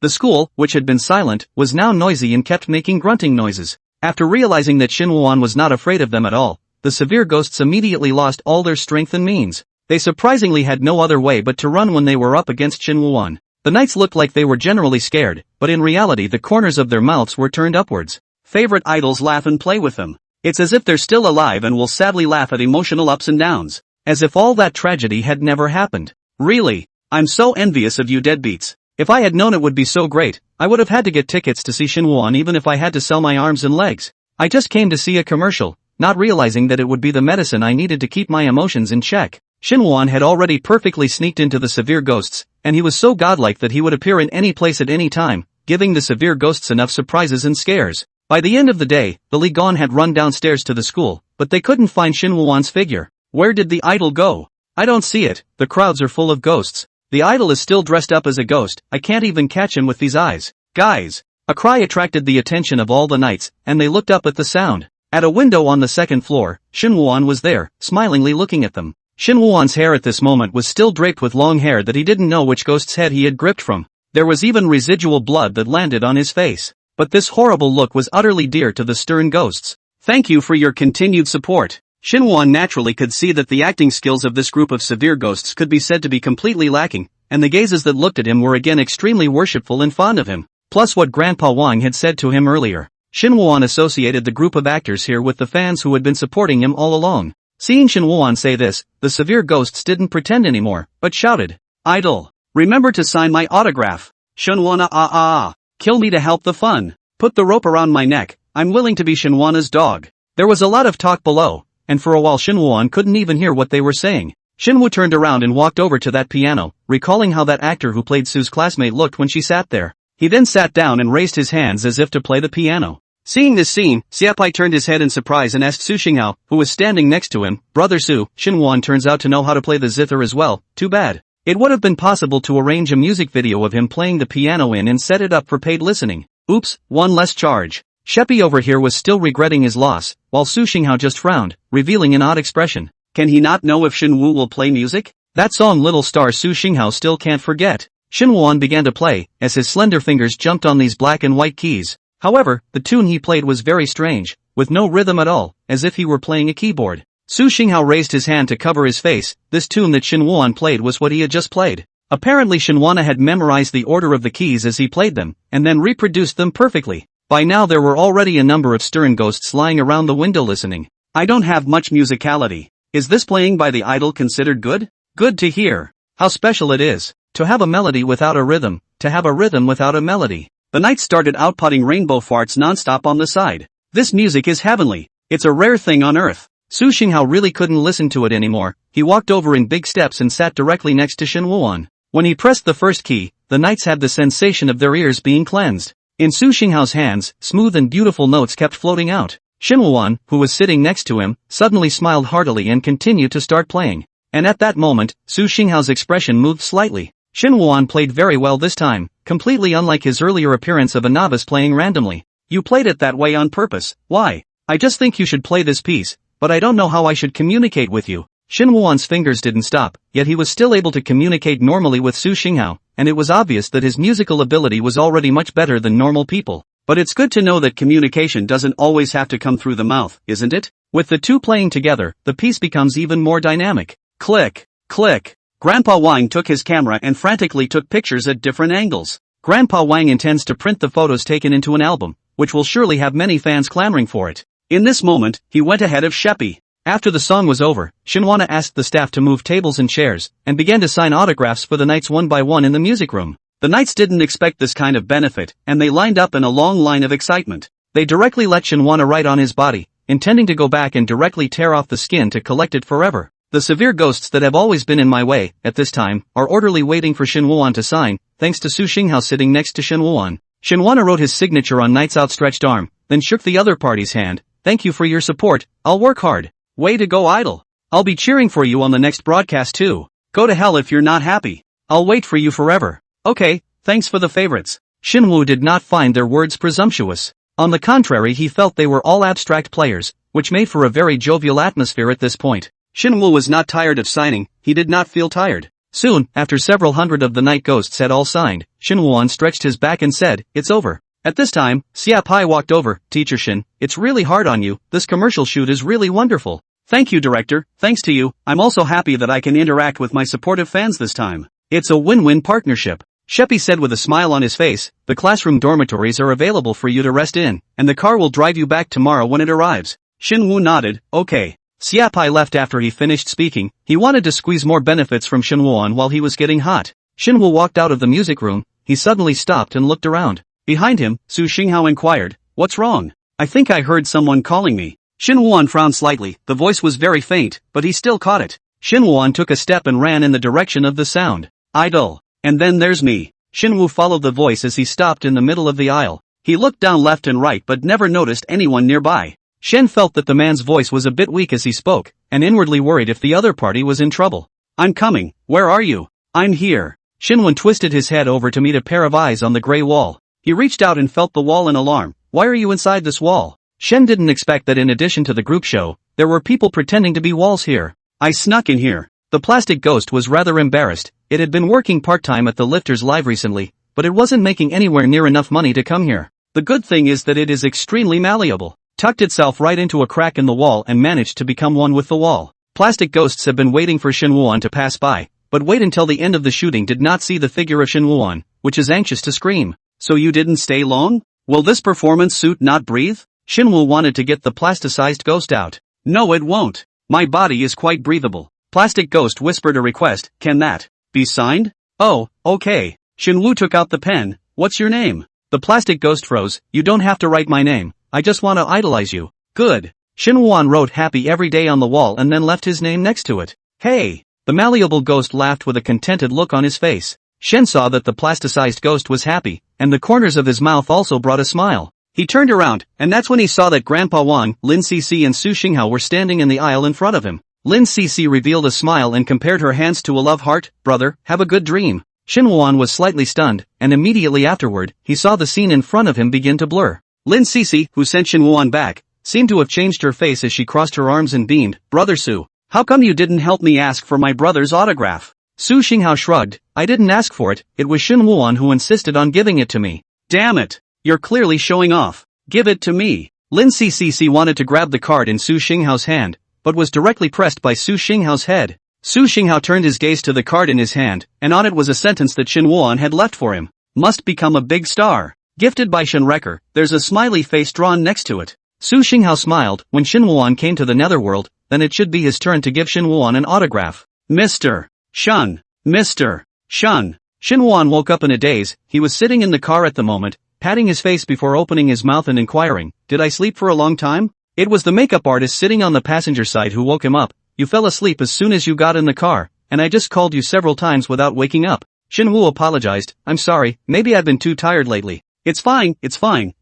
The school, which had been silent, was now noisy and kept making grunting noises. After realizing that Shinwan was not afraid of them at all, the severe ghosts immediately lost all their strength and means. They surprisingly had no other way but to run when they were up against Shinwan. The knights looked like they were generally scared, but in reality the corners of their mouths were turned upwards. Favorite idols laugh and play with them. It's as if they're still alive and will sadly laugh at emotional ups and downs. As if all that tragedy had never happened. Really, I'm so envious of you deadbeats. If I had known it would be so great, I would have had to get tickets to see Shinwan even if I had to sell my arms and legs. I just came to see a commercial, not realizing that it would be the medicine I needed to keep my emotions in check. Shinwan had already perfectly sneaked into the severe ghosts, and he was so godlike that he would appear in any place at any time, giving the severe ghosts enough surprises and scares. By the end of the day, the Ligon had run downstairs to the school, but they couldn't find Shinwan's figure. Where did the idol go? I don't see it, the crowds are full of ghosts. The idol is still dressed up as a ghost, I can't even catch him with these eyes. Guys! A cry attracted the attention of all the knights, and they looked up at the sound. At a window on the second floor, Shin Woo-won was there, smilingly looking at them. Shin Woo-won's hair at this moment was still draped with long hair that he didn't know which ghost's head he had gripped from. There was even residual blood that landed on his face. But this horrible look was utterly dear to the stern ghosts. Thank you for your continued support. Shin Woo-won naturally could see that the acting skills of this group of severe ghosts could be said to be completely lacking, and the gazes that looked at him were again extremely worshipful and fond of him. Plus what Grandpa Wang had said to him earlier. Shin Woo-won associated the group of actors here with the fans who had been supporting him all along. Seeing Shin Woo-won say this, the severe ghosts didn't pretend anymore, but shouted, "Idol! Remember to sign my autograph! Shinwana kill me to help the fun! Put the rope around my neck, I'm willing to be Shinwana's dog!" There was a lot of talk below, and for a while Shin Woo-won couldn't even hear what they were saying. Shin Woo turned around and walked over to that piano, recalling how that actor who played Sue's classmate looked when she sat there. He then sat down and raised his hands as if to play the piano. Seeing this scene, Seapai turned his head in surprise and asked Su Xinghao, who was standing next to him, "Brother Su, Shin Woo-won turns out to know how to play the zither as well, too bad. It would have been possible to arrange a music video of him playing the piano in and set it up for paid listening. Oops, one less charge." Sheppy over here was still regretting his loss, while Su Xinghao just frowned, revealing an odd expression. Can he not know if Shin Woo will play music? That song Little Star Su Xinghao still can't forget. Shin Woo-won began to play, as his slender fingers jumped on these black and white keys. However, the tune he played was very strange, with no rhythm at all, as if he were playing a keyboard. Su Xinghao raised his hand to cover his face. This tune that Shin Woo-won played was what he had just played. Apparently Shinwana had memorized the order of the keys as he played them, and then reproduced them perfectly. By now there were already a number of stern ghosts lying around the window listening. I don't have much musicality. Is this playing by the idol considered good? Good to hear. How special it is. To have a melody without a rhythm, to have a rhythm without a melody. The knights started outputting rainbow farts non-stop on the side. This music is heavenly. It's a rare thing on earth. Su Xinghao really couldn't listen to it anymore. He walked over in big steps and sat directly next to Shin Woo-won. When he pressed the first key, the knights had the sensation of their ears being cleansed. In Su Xinghao's hands, smooth and beautiful notes kept floating out. Shin Woo-won, who was sitting next to him, suddenly smiled heartily and continued to start playing. And at that moment, Su Xinghao's expression moved slightly. Shin Woo-won played very well this time, completely unlike his earlier appearance of a novice playing randomly. You played it that way on purpose. Why? I just think you should play this piece, but I don't know how I should communicate with you. Shin Woo-won's fingers didn't stop, yet he was still able to communicate normally with Su Xinghao, and it was obvious that his musical ability was already much better than normal people. But it's good to know that communication doesn't always have to come through the mouth, isn't it? With the two playing together, the piece becomes even more dynamic. Click, click. Grandpa Wang took his camera and frantically took pictures at different angles. Grandpa Wang intends to print the photos taken into an album, which will surely have many fans clamoring for it. In this moment, he went ahead of Sheppy. After the song was over, Shinwana asked the staff to move tables and chairs, and began to sign autographs for the knights one by one in the music room. The knights didn't expect this kind of benefit, and they lined up in a long line of excitement. They directly let Shinwana write on his body, intending to go back and directly tear off the skin to collect it forever. The severe ghosts that have always been in my way, at this time, are orderly waiting for Shin Woo-won to sign, thanks to Su Xinghao sitting next to Shin Woo-won. Shinwana wrote his signature on Knight's outstretched arm, then shook the other party's hand. Thank you for your support, I'll work hard. Way to go, idol. I'll be cheering for you on the next broadcast too. Go to hell if you're not happy. I'll wait for you forever. Okay, thanks for the favorites. Shin Woo did not find their words presumptuous. On the contrary, he felt they were all abstract players, which made for a very jovial atmosphere at this point. Shin Woo was not tired of signing, he did not feel tired. Soon, after several hundred of the night ghosts had all signed, Shin Woo-won stretched his back and said, "It's over." At this time, Xia Pai walked over. "Teacher Shin, it's really hard on you, this commercial shoot is really wonderful." "Thank you, director, thanks to you, I'm also happy that I can interact with my supportive fans this time. It's a win-win partnership." Sheppy said with a smile on his face, "The classroom dormitories are available for you to rest in, and the car will drive you back tomorrow when it arrives." Shin Woo nodded, "Okay." Xia Pai left after he finished speaking. He wanted to squeeze more benefits from Shin Woo-won while he was getting hot. Shin Woo walked out of the music room. He suddenly stopped and looked around. Behind him, Su Xinghao inquired, "What's wrong? I think I heard someone calling me." Shin Woo-won frowned slightly. The voice was very faint, but he still caught it. Shin Woo-won took a step and ran in the direction of the sound. "Idol. And then there's me." Shin Woo followed the voice as he stopped in the middle of the aisle. He looked down left and right but never noticed anyone nearby. Shen felt that the man's voice was a bit weak as he spoke, and inwardly worried if the other party was in trouble. "I'm coming, where are you?" "I'm here." Shinwon twisted his head over to meet a pair of eyes on the gray wall. He reached out and felt the wall in alarm. Why are you inside this wall? Shen didn't expect that in addition to the group show, there were people pretending to be walls here. I snuck in here. The plastic ghost was rather embarrassed. It had been working part-time at the Lifters Live recently, but it wasn't making anywhere near enough money to come here. The good thing is that it is extremely malleable. Tucked itself right into a crack in the wall and managed to become one with the wall. Plastic ghosts have been waiting for Shin Woo-won to pass by, but wait until the end of the shooting did not see the figure of Shin Woo-won, which is anxious to scream. So you didn't stay long? Will this performance suit not breathe? Shin Woo wanted to get the plasticized ghost out. No, it won't. My body is quite breathable. Plastic ghost whispered a request. Can that be signed? Oh, okay. Shin Woo took out the pen. What's your name? The plastic ghost froze. You don't have to write my name. I just want to idolize you. Good. Shin Woo-won wrote happy every day on the wall and then left his name next to it. Hey! The malleable ghost laughed with a contented look on his face. Shen saw that the plasticized ghost was happy, and the corners of his mouth also brought a smile. He turned around, and that's when he saw that Grandpa Wang, Lin Cece and Su Xinghao were standing in the aisle in front of him. Lin Cece revealed a smile and compared her hands to a love heart. Brother, have a good dream. Shin Woo-won was slightly stunned, and immediately afterward, he saw the scene in front of him begin to blur. Lin Cece, who sent Shin Woo-won back, seemed to have changed her face as she crossed her arms and beamed. Brother Su, how come you didn't help me ask for my brother's autograph? Su Xinghao shrugged. I didn't ask for it, it was Shin Woo-won who insisted on giving it to me. Damn it! You're clearly showing off. Give it to me. Lin Cece wanted to grab the card in Su Xinghao's hand, but was directly pressed by Su Xinghao's head. Su Xinghao turned his gaze to the card in his hand, and on it was a sentence that Shin Woo-won had left for him. Must become a big star. Gifted by Shin Wrecker, there's a smiley face drawn next to it. Su Xinghao smiled. When Shin Woo-won came to the netherworld, then it should be his turn to give Shin Woo-won an autograph. Mr. Shun. Mr. Shun. Shin Woo-won woke up in a daze. He was sitting in the car at the moment, patting his face before opening his mouth and inquiring, did I sleep for a long time? It was the makeup artist sitting on the passenger side who woke him up. You fell asleep as soon as you got in the car, and I just called you several times without waking up. Shin Woo apologized. I'm sorry, maybe I've been too tired lately. It's fine,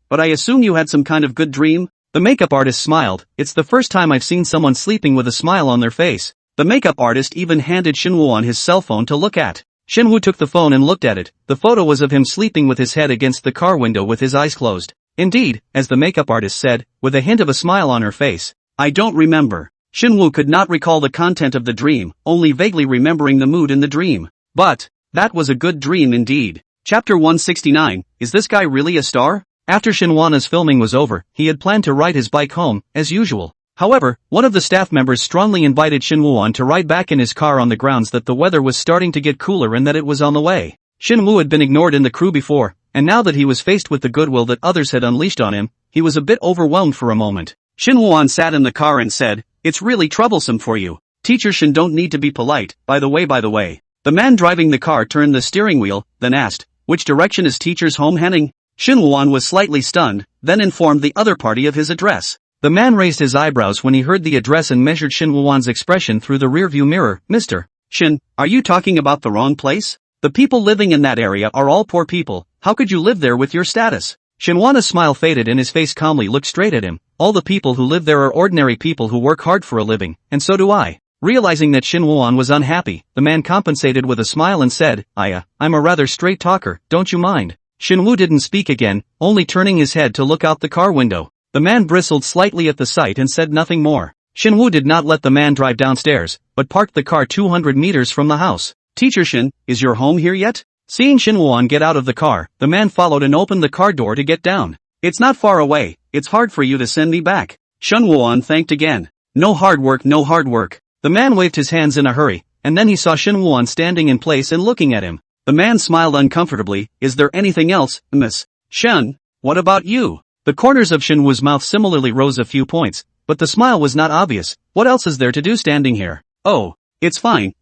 but I assume you had some kind of good dream? The makeup artist smiled. It's the first time I've seen someone sleeping with a smile on their face. The makeup artist even handed Shin Woo-won his cell phone to look at. Shin Woo took the phone and looked at it. The photo was of him sleeping with his head against the car window with his eyes closed. Indeed, as the makeup artist said, with a hint of a smile on her face. I don't remember. Shin Woo could not recall the content of the dream, only vaguely remembering the mood in the dream. But, that was a good dream indeed. Chapter 169, is this guy really a star? After Shinwana's filming was over, he had planned to ride his bike home, as usual. However, one of the staff members strongly invited Shin Woo-won to ride back in his car on the grounds that the weather was starting to get cooler and that it was on the way. Shin Woo had been ignored in the crew before, and now that he was faced with the goodwill that others had unleashed on him, he was a bit overwhelmed for a moment. Shin Woo-won sat in the car and said, it's really troublesome for you. Teacher Shin don't need to be polite, by the way. The man driving the car turned the steering wheel, then asked, which direction is teacher's home heading? Shin Woo-won was slightly stunned, then informed the other party of his address. The man raised his eyebrows when he heard the address and measured Shin Woo-won's expression through the rearview mirror. Mr. Shin, are you talking about the wrong place? The people living in that area are all poor people. How could you live there with your status? Shinwana's smile faded and his face calmly looked straight at him. All the people who live there are ordinary people who work hard for a living, and so do I. Realizing that Shin Woo-won was unhappy, the man compensated with a smile and said, I'm a rather straight talker, don't you mind? Shin Woo didn't speak again, only turning his head to look out the car window. The man bristled slightly at the sight and said nothing more. Shin Woo did not let the man drive downstairs, but parked the car 200 meters from the house. Teacher Shin, is your home here yet? Seeing Shin Woo-won get out of the car, the man followed and opened the car door to get down. It's not far away, it's hard for you to send me back. Shin Woo-won thanked again. No hard work. The man waved his hands in a hurry, and then he saw Shin Woo-won standing in place and looking at him. The man smiled uncomfortably. Is there anything else, Miss Shin? What about you? The corners of Shin Woo's mouth similarly rose a few points, but the smile was not obvious. What else is there to do standing here? Oh, it's fine.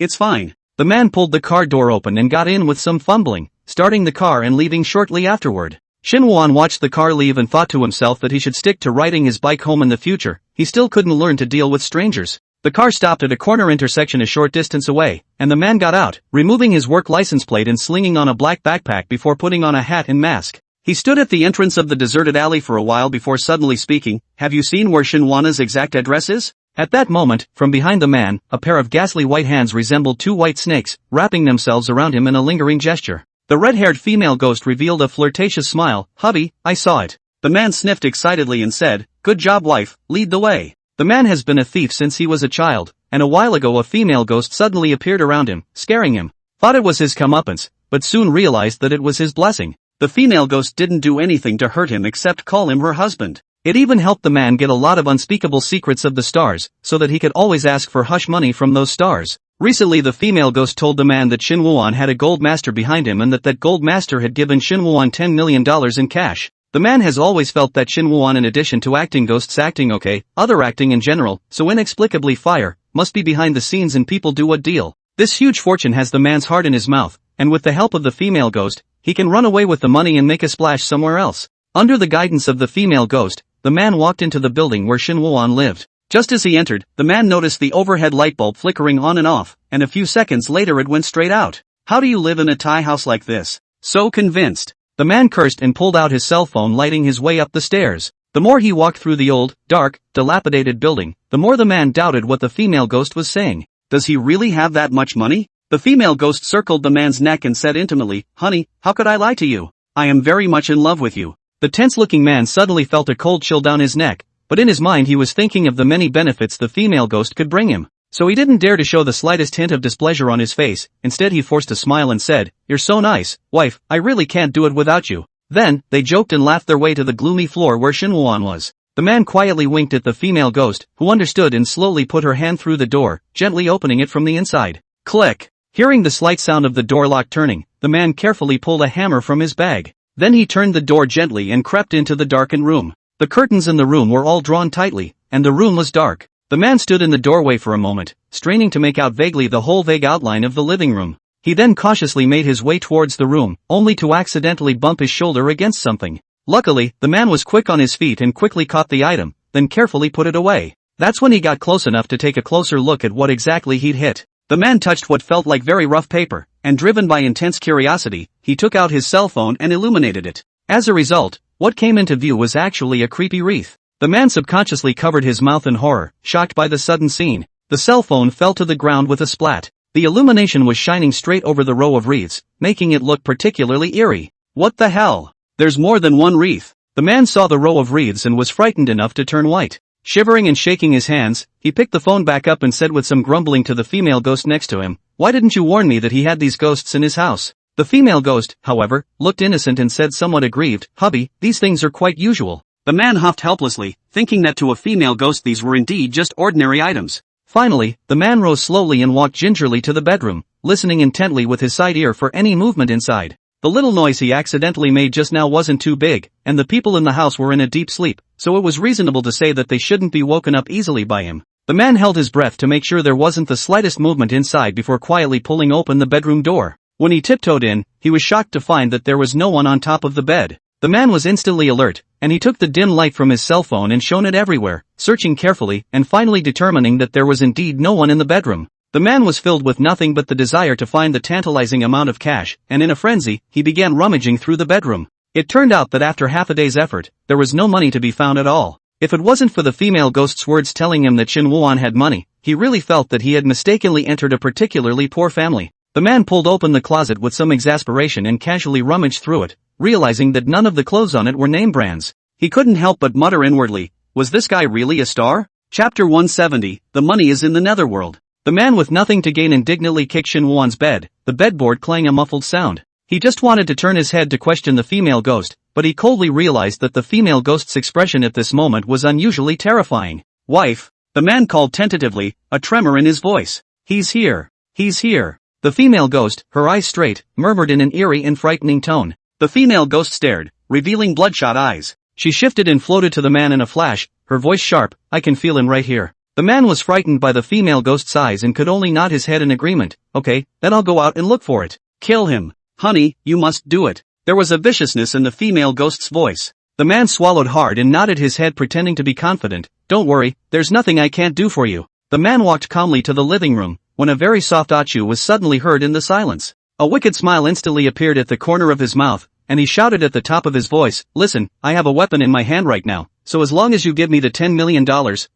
The man pulled the car door open and got in with some fumbling, starting the car and leaving shortly afterward. Shin Woo-won watched the car leave and thought to himself that he should stick to riding his bike home in the future. He still couldn't learn to deal with strangers. The car stopped at a corner intersection a short distance away, and the man got out, removing his work license plate and slinging on a black backpack before putting on a hat and mask. He stood at the entrance of the deserted alley for a while before suddenly speaking, have you seen where Shinwana's exact address is? At that moment, from behind the man, a pair of ghastly white hands resembled two white snakes, wrapping themselves around him in a lingering gesture. The red-haired female ghost revealed a flirtatious smile. "Hubby, I saw it." The man sniffed excitedly and said, "Good job, wife, lead the way." The man has been a thief since he was a child, and a while ago a female ghost suddenly appeared around him, scaring him. Thought it was his comeuppance, but soon realized that it was his blessing. The female ghost didn't do anything to hurt him except call him her husband. It even helped the man get a lot of unspeakable secrets of the stars, so that he could always ask for hush money from those stars. Recently the female ghost told the man that Shin Woo-won had a gold master behind him and that gold master had given Shin Woo-won $10 million in cash. The man has always felt that Shin Woo-won, in addition to acting ghosts acting okay, other acting in general, so inexplicably fire, must be behind the scenes and people do a deal. This huge fortune has the man's heart in his mouth, and with the help of the female ghost, he can run away with the money and make a splash somewhere else. Under the guidance of the female ghost, the man walked into the building where Shin Woo-won lived. Just as he entered, the man noticed the overhead light bulb flickering on and off, and a few seconds later it went straight out. "How do you live in a Thai house like this?" So convinced. The man cursed and pulled out his cell phone, lighting his way up the stairs. The more he walked through the old, dark, dilapidated building, the more the man doubted what the female ghost was saying. Does he really have that much money? The female ghost circled the man's neck and said intimately, "Honey, how could I lie to you? I am very much in love with you." The tense-looking man suddenly felt a cold chill down his neck, but in his mind he was thinking of the many benefits the female ghost could bring him. So he didn't dare to show the slightest hint of displeasure on his face. Instead he forced a smile and said, "You're so nice, wife, I really can't do it without you." Then, they joked and laughed their way to the gloomy floor where Shin Woo-won was. The man quietly winked at the female ghost, who understood and slowly put her hand through the door, gently opening it from the inside. Click! Hearing the slight sound of the door lock turning, the man carefully pulled a hammer from his bag. Then he turned the door gently and crept into the darkened room. The curtains in the room were all drawn tightly, and the room was dark. The man stood in the doorway for a moment, straining to make out vaguely the whole vague outline of the living room. He then cautiously made his way towards the room, only to accidentally bump his shoulder against something. Luckily, the man was quick on his feet and quickly caught the item, then carefully put it away. That's when he got close enough to take a closer look at what exactly he'd hit. The man touched what felt like very rough paper, and driven by intense curiosity, he took out his cell phone and illuminated it. As a result, what came into view was actually a creepy wreath. The man subconsciously covered his mouth in horror, shocked by the sudden scene. The cell phone fell to the ground with a splat. The illumination was shining straight over the row of wreaths, making it look particularly eerie. What the hell? There's more than one wreath. The man saw the row of wreaths and was frightened enough to turn white. Shivering and shaking his hands, he picked the phone back up and said with some grumbling to the female ghost next to him, "Why didn't you warn me that he had these ghosts in his house?" The female ghost, however, looked innocent and said somewhat aggrieved, "Hubby, these things are quite usual." The man huffed helplessly, thinking that to a female ghost these were indeed just ordinary items. Finally, the man rose slowly and walked gingerly to the bedroom, listening intently with his side ear for any movement inside. The little noise he accidentally made just now wasn't too big, and the people in the house were in a deep sleep, so it was reasonable to say that they shouldn't be woken up easily by him. The man held his breath to make sure there wasn't the slightest movement inside before quietly pulling open the bedroom door. When he tiptoed in, he was shocked to find that there was no one on top of the bed. The man was instantly alert, and he took the dim light from his cell phone and shone it everywhere, searching carefully and finally determining that there was indeed no one in the bedroom. The man was filled with nothing but the desire to find the tantalizing amount of cash, and in a frenzy, he began rummaging through the bedroom. It turned out that after half a day's effort, there was no money to be found at all. If it wasn't for the female ghost's words telling him that Shin Woo-won had money, he really felt that he had mistakenly entered a particularly poor family. The man pulled open the closet with some exasperation and casually rummaged through it, realizing that none of the clothes on it were name brands. He couldn't help but mutter inwardly, was this guy really a star? Chapter 170, The Money is in the Netherworld. The man with nothing to gain indignantly kicked Shin Woo-won's bed, the bedboard clang a muffled sound. He just wanted to turn his head to question the female ghost, but he coldly realized that the female ghost's expression at this moment was unusually terrifying. "Wife," the man called tentatively, a tremor in his voice. "He's here. He's here." The female ghost, her eyes straight, murmured in an eerie and frightening tone. The female ghost stared, revealing bloodshot eyes. She shifted and floated to the man in a flash, her voice sharp, "I can feel him right here." The man was frightened by the female ghost's eyes and could only nod his head in agreement. "Okay, then I'll go out and look for it." "Kill him. Honey, you must do it." There was a viciousness in the female ghost's voice. The man swallowed hard and nodded his head pretending to be confident. "Don't worry, there's nothing I can't do for you." The man walked calmly to the living room, when a very soft achoo was suddenly heard in the silence. A wicked smile instantly appeared at the corner of his mouth, and he shouted at the top of his voice, "Listen, I have a weapon in my hand right now, so as long as you give me the $10 million,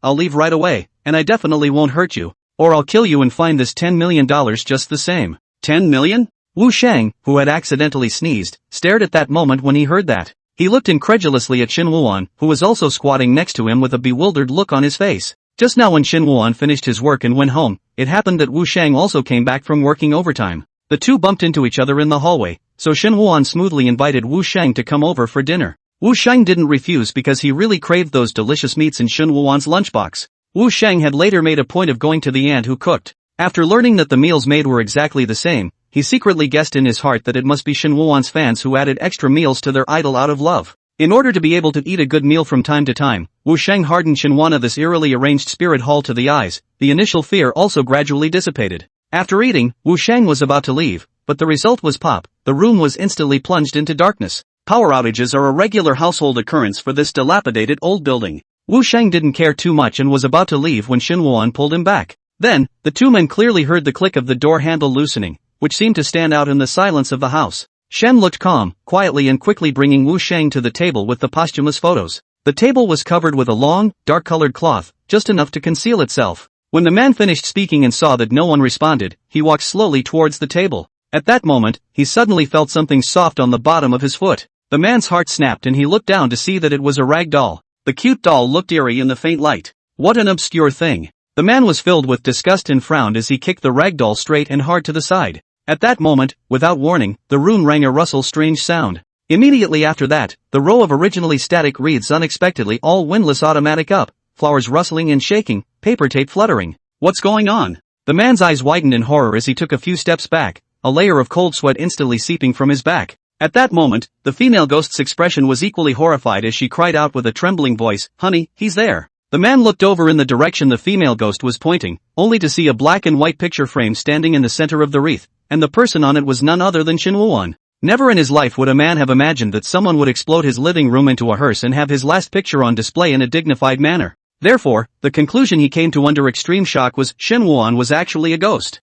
I'll leave right away, and I definitely won't hurt you, or I'll kill you and find this $10 million just the same. 10 million? Wu Shang, who had accidentally sneezed, stared at that moment when he heard that. He looked incredulously at Shin Wuan, who was also squatting next to him with a bewildered look on his face. Just now when Shin Wuan finished his work and went home, it happened that Wu Shang also came back from working overtime. The two bumped into each other in the hallway, so Shin Wuan smoothly invited Wu Shang to come over for dinner. Wu Shang didn't refuse because he really craved those delicious meats in Shin Wuan's lunchbox. Wu Shang had later made a point of going to the aunt who cooked. After learning that the meals made were exactly the same, he secretly guessed in his heart that it must be Shin Wuan's fans who added extra meals to their idol out of love. In order to be able to eat a good meal from time to time, Wu Shang hardened Shin Wuan this eerily arranged spirit hall to the eyes. The initial fear also gradually dissipated. After eating, Wu Shang was about to leave, but the result was pop. The room was instantly plunged into darkness. Power outages are a regular household occurrence for this dilapidated old building. Wu Shang didn't care too much and was about to leave when Shin Wuan pulled him back. Then, the two men clearly heard the click of the door handle loosening, which seemed to stand out in the silence of the house. Shen looked calm, quietly and quickly bringing Wu Shang to the table with the posthumous photos. The table was covered with a long, dark-colored cloth, just enough to conceal itself. When the man finished speaking and saw that no one responded, he walked slowly towards the table. At that moment, he suddenly felt something soft on the bottom of his foot. The man's heart snapped and he looked down to see that it was a rag doll. The cute doll looked eerie in the faint light. What an obscure thing. The man was filled with disgust and frowned as he kicked the rag doll straight and hard to the side. At that moment, without warning, the room rang a strange sound. Immediately after that, the row of originally static reeds unexpectedly all windless automatic up, flowers rustling and shaking, paper tape fluttering. What's going on? The man's eyes widened in horror as he took a few steps back, a layer of cold sweat instantly seeping from his back. At that moment, the female ghost's expression was equally horrified as she cried out with a trembling voice, "Honey, he's there." The man looked over in the direction the female ghost was pointing, only to see a black and white picture frame standing in the center of the wreath, and the person on it was none other than Shin Wuan. Never in his life would a man have imagined that someone would explode his living room into a hearse and have his last picture on display in a dignified manner. Therefore, the conclusion he came to under extreme shock was Shin Wuan was actually a ghost.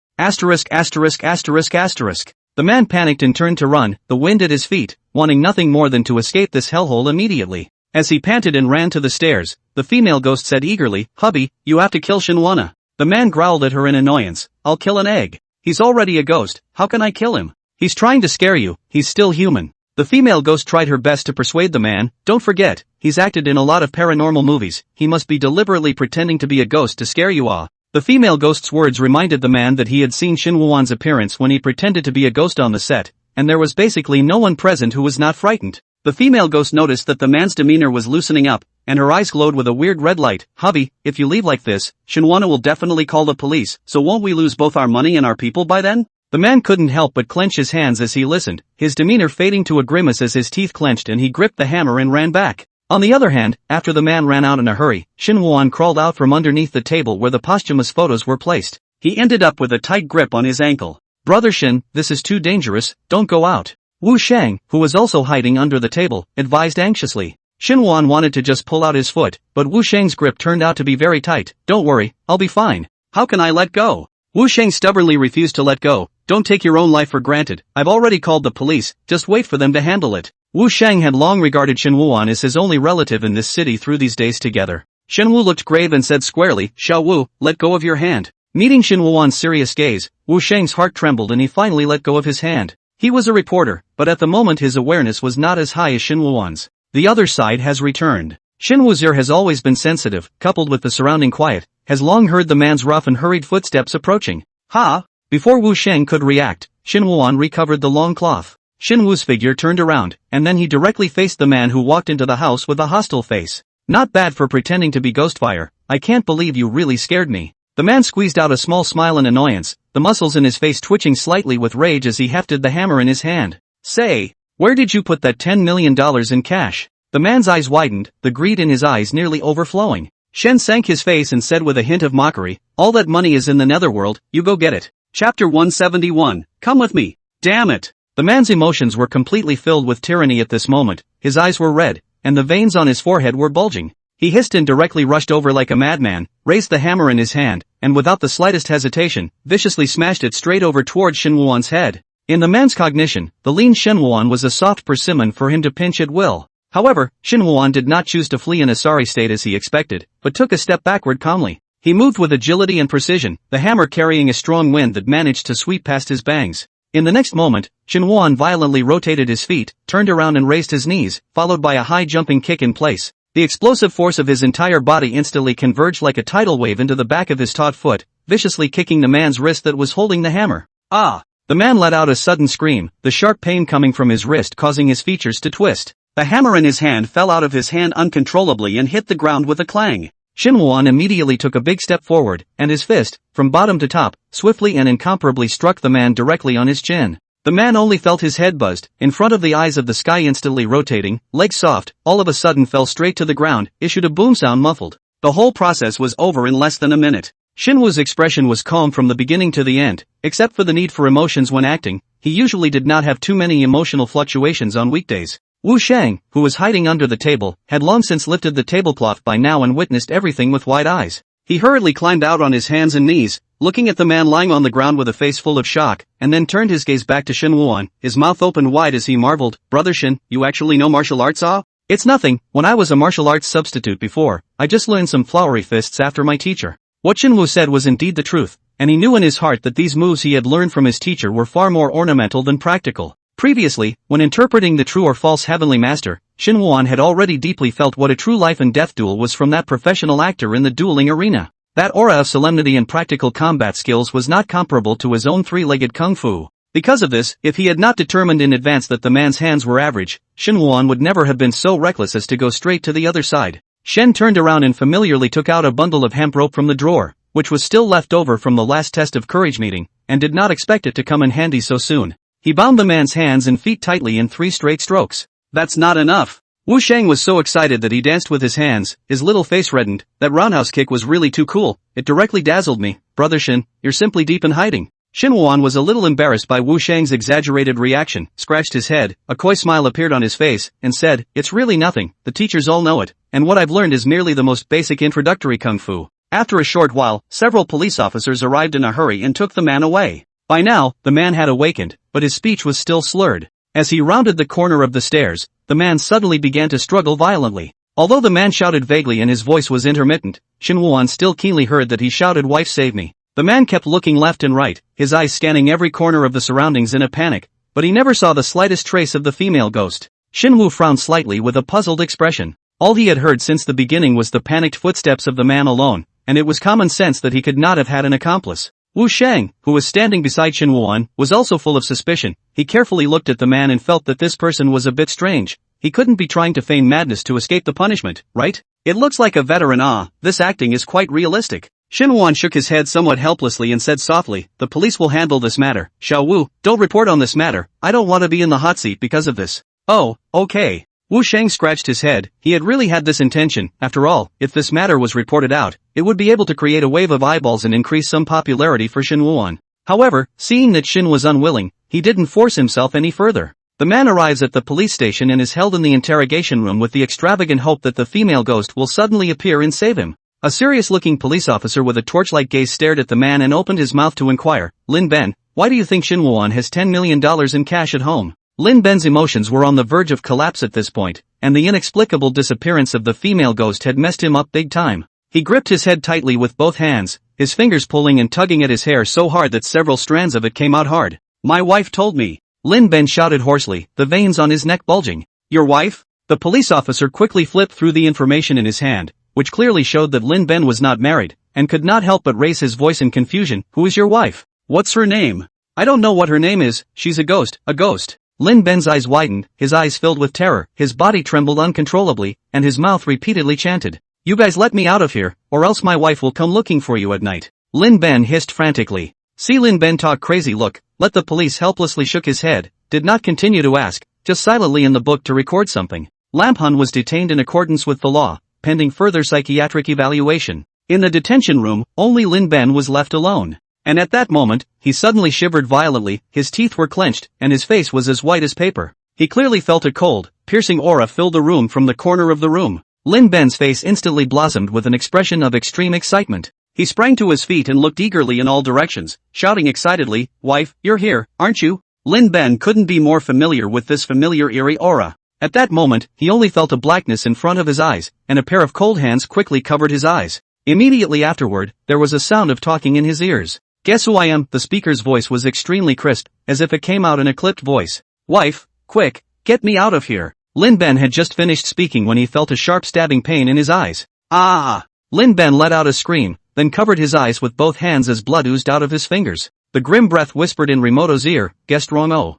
The man panicked and turned to run, the wind at his feet, wanting nothing more than to escape this hellhole immediately. As he panted and ran to the stairs, the female ghost said eagerly, "Hubby, you have to kill Shin Wuan." The man growled at her in annoyance, "I'll kill an egg. He's already a ghost, how can I kill him? He's trying to scare you, he's still human." The female ghost tried her best to persuade the man, "Don't forget, he's acted in a lot of paranormal movies, he must be deliberately pretending to be a ghost to scare you all." The female ghost's words reminded the man that he had seen Shin Wuan's appearance when he pretended to be a ghost on the set, and there was basically no one present who was not frightened. The female ghost noticed that the man's demeanor was loosening up, and her eyes glowed with a weird red light. "Hubby, if you leave like this, Shin Wuan will definitely call the police, so won't we lose both our money and our people by then?" The man couldn't help but clench his hands as he listened, his demeanor fading to a grimace as his teeth clenched and he gripped the hammer and ran back. On the other hand, after the man ran out in a hurry, Shin Wuan crawled out from underneath the table where the posthumous photos were placed. He ended up with a tight grip on his ankle. "Brother Shin, this is too dangerous, don't go out." Wu Shang, who was also hiding under the table, advised anxiously. Shin Wuan wanted to just pull out his foot, but Wu Shang's grip turned out to be very tight. "Don't worry, I'll be fine." "How can I let go?" Wu Shang stubbornly refused to let go. "Don't take your own life for granted, I've already called the police, just wait for them to handle it." Wu Shang had long regarded Shin Wuan as his only relative in this city through these days together. Shen Wu looked grave and said squarely, "Xiao Wu, let go of your hand." Meeting Shin Wuan's serious gaze, Wu Shang's heart trembled and he finally let go of his hand. He was a reporter, but at the moment his awareness was not as high as Shin Wuan's. The other side has returned. Shin Wu's ear has always been sensitive, coupled with the surrounding quiet, has long heard the man's rough and hurried footsteps approaching. "Ha!" Before Wu Shang could react, Shin Wuan recovered the long cloth. Shin Wu's figure turned around, and then he directly faced the man who walked into the house with a hostile face. "Not bad for pretending to be Ghostfire, I can't believe you really scared me." The man squeezed out a small smile in annoyance, the muscles in his face twitching slightly with rage as he hefted the hammer in his hand. "Say, where did you put that $10 million in cash?" The man's eyes widened, the greed in his eyes nearly overflowing. Shen sank his face and said with a hint of mockery, "All that money is in the netherworld, you go get it." Chapter 171, Come with me. Damn it. The man's emotions were completely filled with tyranny at this moment, his eyes were red, and the veins on his forehead were bulging. He hissed and directly rushed over like a madman, raised the hammer in his hand, and without the slightest hesitation, viciously smashed it straight over towards Shin Wuan's head. In the man's cognition, the lean Shin Wuan was a soft persimmon for him to pinch at will. However, Shin Wuan did not choose to flee in a sorry state as he expected, but took a step backward calmly. He moved with agility and precision, the hammer carrying a strong wind that managed to sweep past his bangs. In the next moment, Shinwon violently rotated his feet, turned around and raised his knees, followed by a high jumping kick in place. The explosive force of his entire body instantly converged like a tidal wave into the back of his taut foot, viciously kicking the man's wrist that was holding the hammer. Ah! The man let out a sudden scream, the sharp pain coming from his wrist causing his features to twist. The hammer in his hand fell out of his hand uncontrollably and hit the ground with a clang. Shinwon immediately took a big step forward, and his fist, from bottom to top, swiftly and incomparably struck the man directly on his chin. The man only felt his head buzzed, in front of the eyes of the sky instantly rotating, legs soft, all of a sudden fell straight to the ground, issued a boom sound muffled. The whole process was over in less than a minute. Shinwoo's expression was calm from the beginning to the end, except for the need for emotions when acting. He usually did not have too many emotional fluctuations on weekdays. Wu Shang, who was hiding under the table, had long since lifted the tablecloth by now and witnessed everything with wide eyes. He hurriedly climbed out on his hands and knees, looking at the man lying on the ground with a face full of shock, and then turned his gaze back to Shinwon, his mouth opened wide as he marveled, "Brother Shin, you actually know martial arts, ah?" "It's nothing, when I was a martial arts substitute before, I just learned some flowery fists after my teacher." What Shinwoo said was indeed the truth, and he knew in his heart that these moves he had learned from his teacher were far more ornamental than practical. Previously, when interpreting the true or false heavenly master, Shinwon had already deeply felt what a true life and death duel was from that professional actor in the dueling arena. That aura of solemnity and practical combat skills was not comparable to his own three-legged kung fu. Because of this, if he had not determined in advance that the man's hands were average, Shinwon would never have been so reckless as to go straight to the other side. Shen turned around and familiarly took out a bundle of hemp rope from the drawer, which was still left over from the last test of courage meeting, and did not expect it to come in handy so soon. He bound the man's hands and feet tightly in 3 straight strokes. "That's not enough." Wu Shang was so excited that he danced with his hands, his little face reddened. "That roundhouse kick was really too cool, it directly dazzled me. Brother Shin, you're simply deep in hiding." Shinwon was a little embarrassed by Wu Shang's exaggerated reaction, scratched his head, a coy smile appeared on his face, and said, "It's really nothing, the teachers all know it, and what I've learned is merely the most basic introductory kung fu." After a short while, several police officers arrived in a hurry and took the man away. By now, the man had awakened, but his speech was still slurred. As he rounded the corner of the stairs, the man suddenly began to struggle violently. Although the man shouted vaguely and his voice was intermittent, Shinwon still keenly heard that he shouted, "Wife, save me." The man kept looking left and right, his eyes scanning every corner of the surroundings in a panic, but he never saw the slightest trace of the female ghost. Shinwoo frowned slightly with a puzzled expression. All he had heard since the beginning was the panicked footsteps of the man alone, and it was common sense that he could not have had an accomplice. Wu Shang, who was standing beside Shinwon, was also full of suspicion. He carefully looked at the man and felt that this person was a bit strange. He couldn't be trying to feign madness to escape the punishment, right? It looks like a veteran. This acting is quite realistic. Shinwon shook his head somewhat helplessly and said softly, "The police will handle this matter. Xiao Wu, don't report on this matter. I don't want to be in the hot seat because of this." "Oh, okay." Wu Shang scratched his head. He had really had this intention. After all, if this matter was reported out, it would be able to create a wave of eyeballs and increase some popularity for Shinwon. However, seeing that Shin was unwilling, he didn't force himself any further. The man arrives at the police station and is held in the interrogation room with the extravagant hope that the female ghost will suddenly appear and save him. A serious-looking police officer with a torchlight gaze stared at the man and opened his mouth to inquire, "Lin Ben, why do you think Shinwon has $10 million in cash at home?" Lin Ben's emotions were on the verge of collapse at this point, and the inexplicable disappearance of the female ghost had messed him up big time. He gripped his head tightly with both hands, his fingers pulling and tugging at his hair so hard that several strands of it came out hard. "My wife told me," Lin Ben shouted hoarsely, the veins on his neck bulging. "Your wife?" The police officer quickly flipped through the information in his hand, which clearly showed that Lin Ben was not married, and could not help but raise his voice in confusion. "Who is your wife? What's her name?" "I don't know what her name is, she's a ghost, a ghost." Lin Ben's eyes widened, his eyes filled with terror, his body trembled uncontrollably, and his mouth repeatedly chanted, "You guys let me out of here, or else my wife will come looking for you at night." Lin Ben hissed frantically. "See Lin Ben talk crazy look." Let the police helplessly shook his head, did not continue to ask, just silently in the book to record something. Lamphun was detained in accordance with the law, pending further psychiatric evaluation. In the detention room, only Lin Ben was left alone. And at that moment, he suddenly shivered violently, his teeth were clenched, and his face was as white as paper. He clearly felt a cold, piercing aura fill the room from the corner of the room. Lin Ben's face instantly blossomed with an expression of extreme excitement. He sprang to his feet and looked eagerly in all directions, shouting excitedly, "Wife, you're here, aren't you?" Lin Ben couldn't be more familiar with this familiar eerie aura. At that moment, he only felt a blackness in front of his eyes, and a pair of cold hands quickly covered his eyes. Immediately afterward, there was a sound of talking in his ears. Guess who I am? The speaker's voice was extremely crisp, as if it came out in a clipped voice. Wife, quick, get me out of here. Lin Ben had just finished speaking when he felt a sharp stabbing pain in his eyes. Ah! Lin Ben let out a scream, then covered his eyes with both hands as blood oozed out of his fingers. The grim breath whispered in Rimoto's ear, guessed wrong. Oh.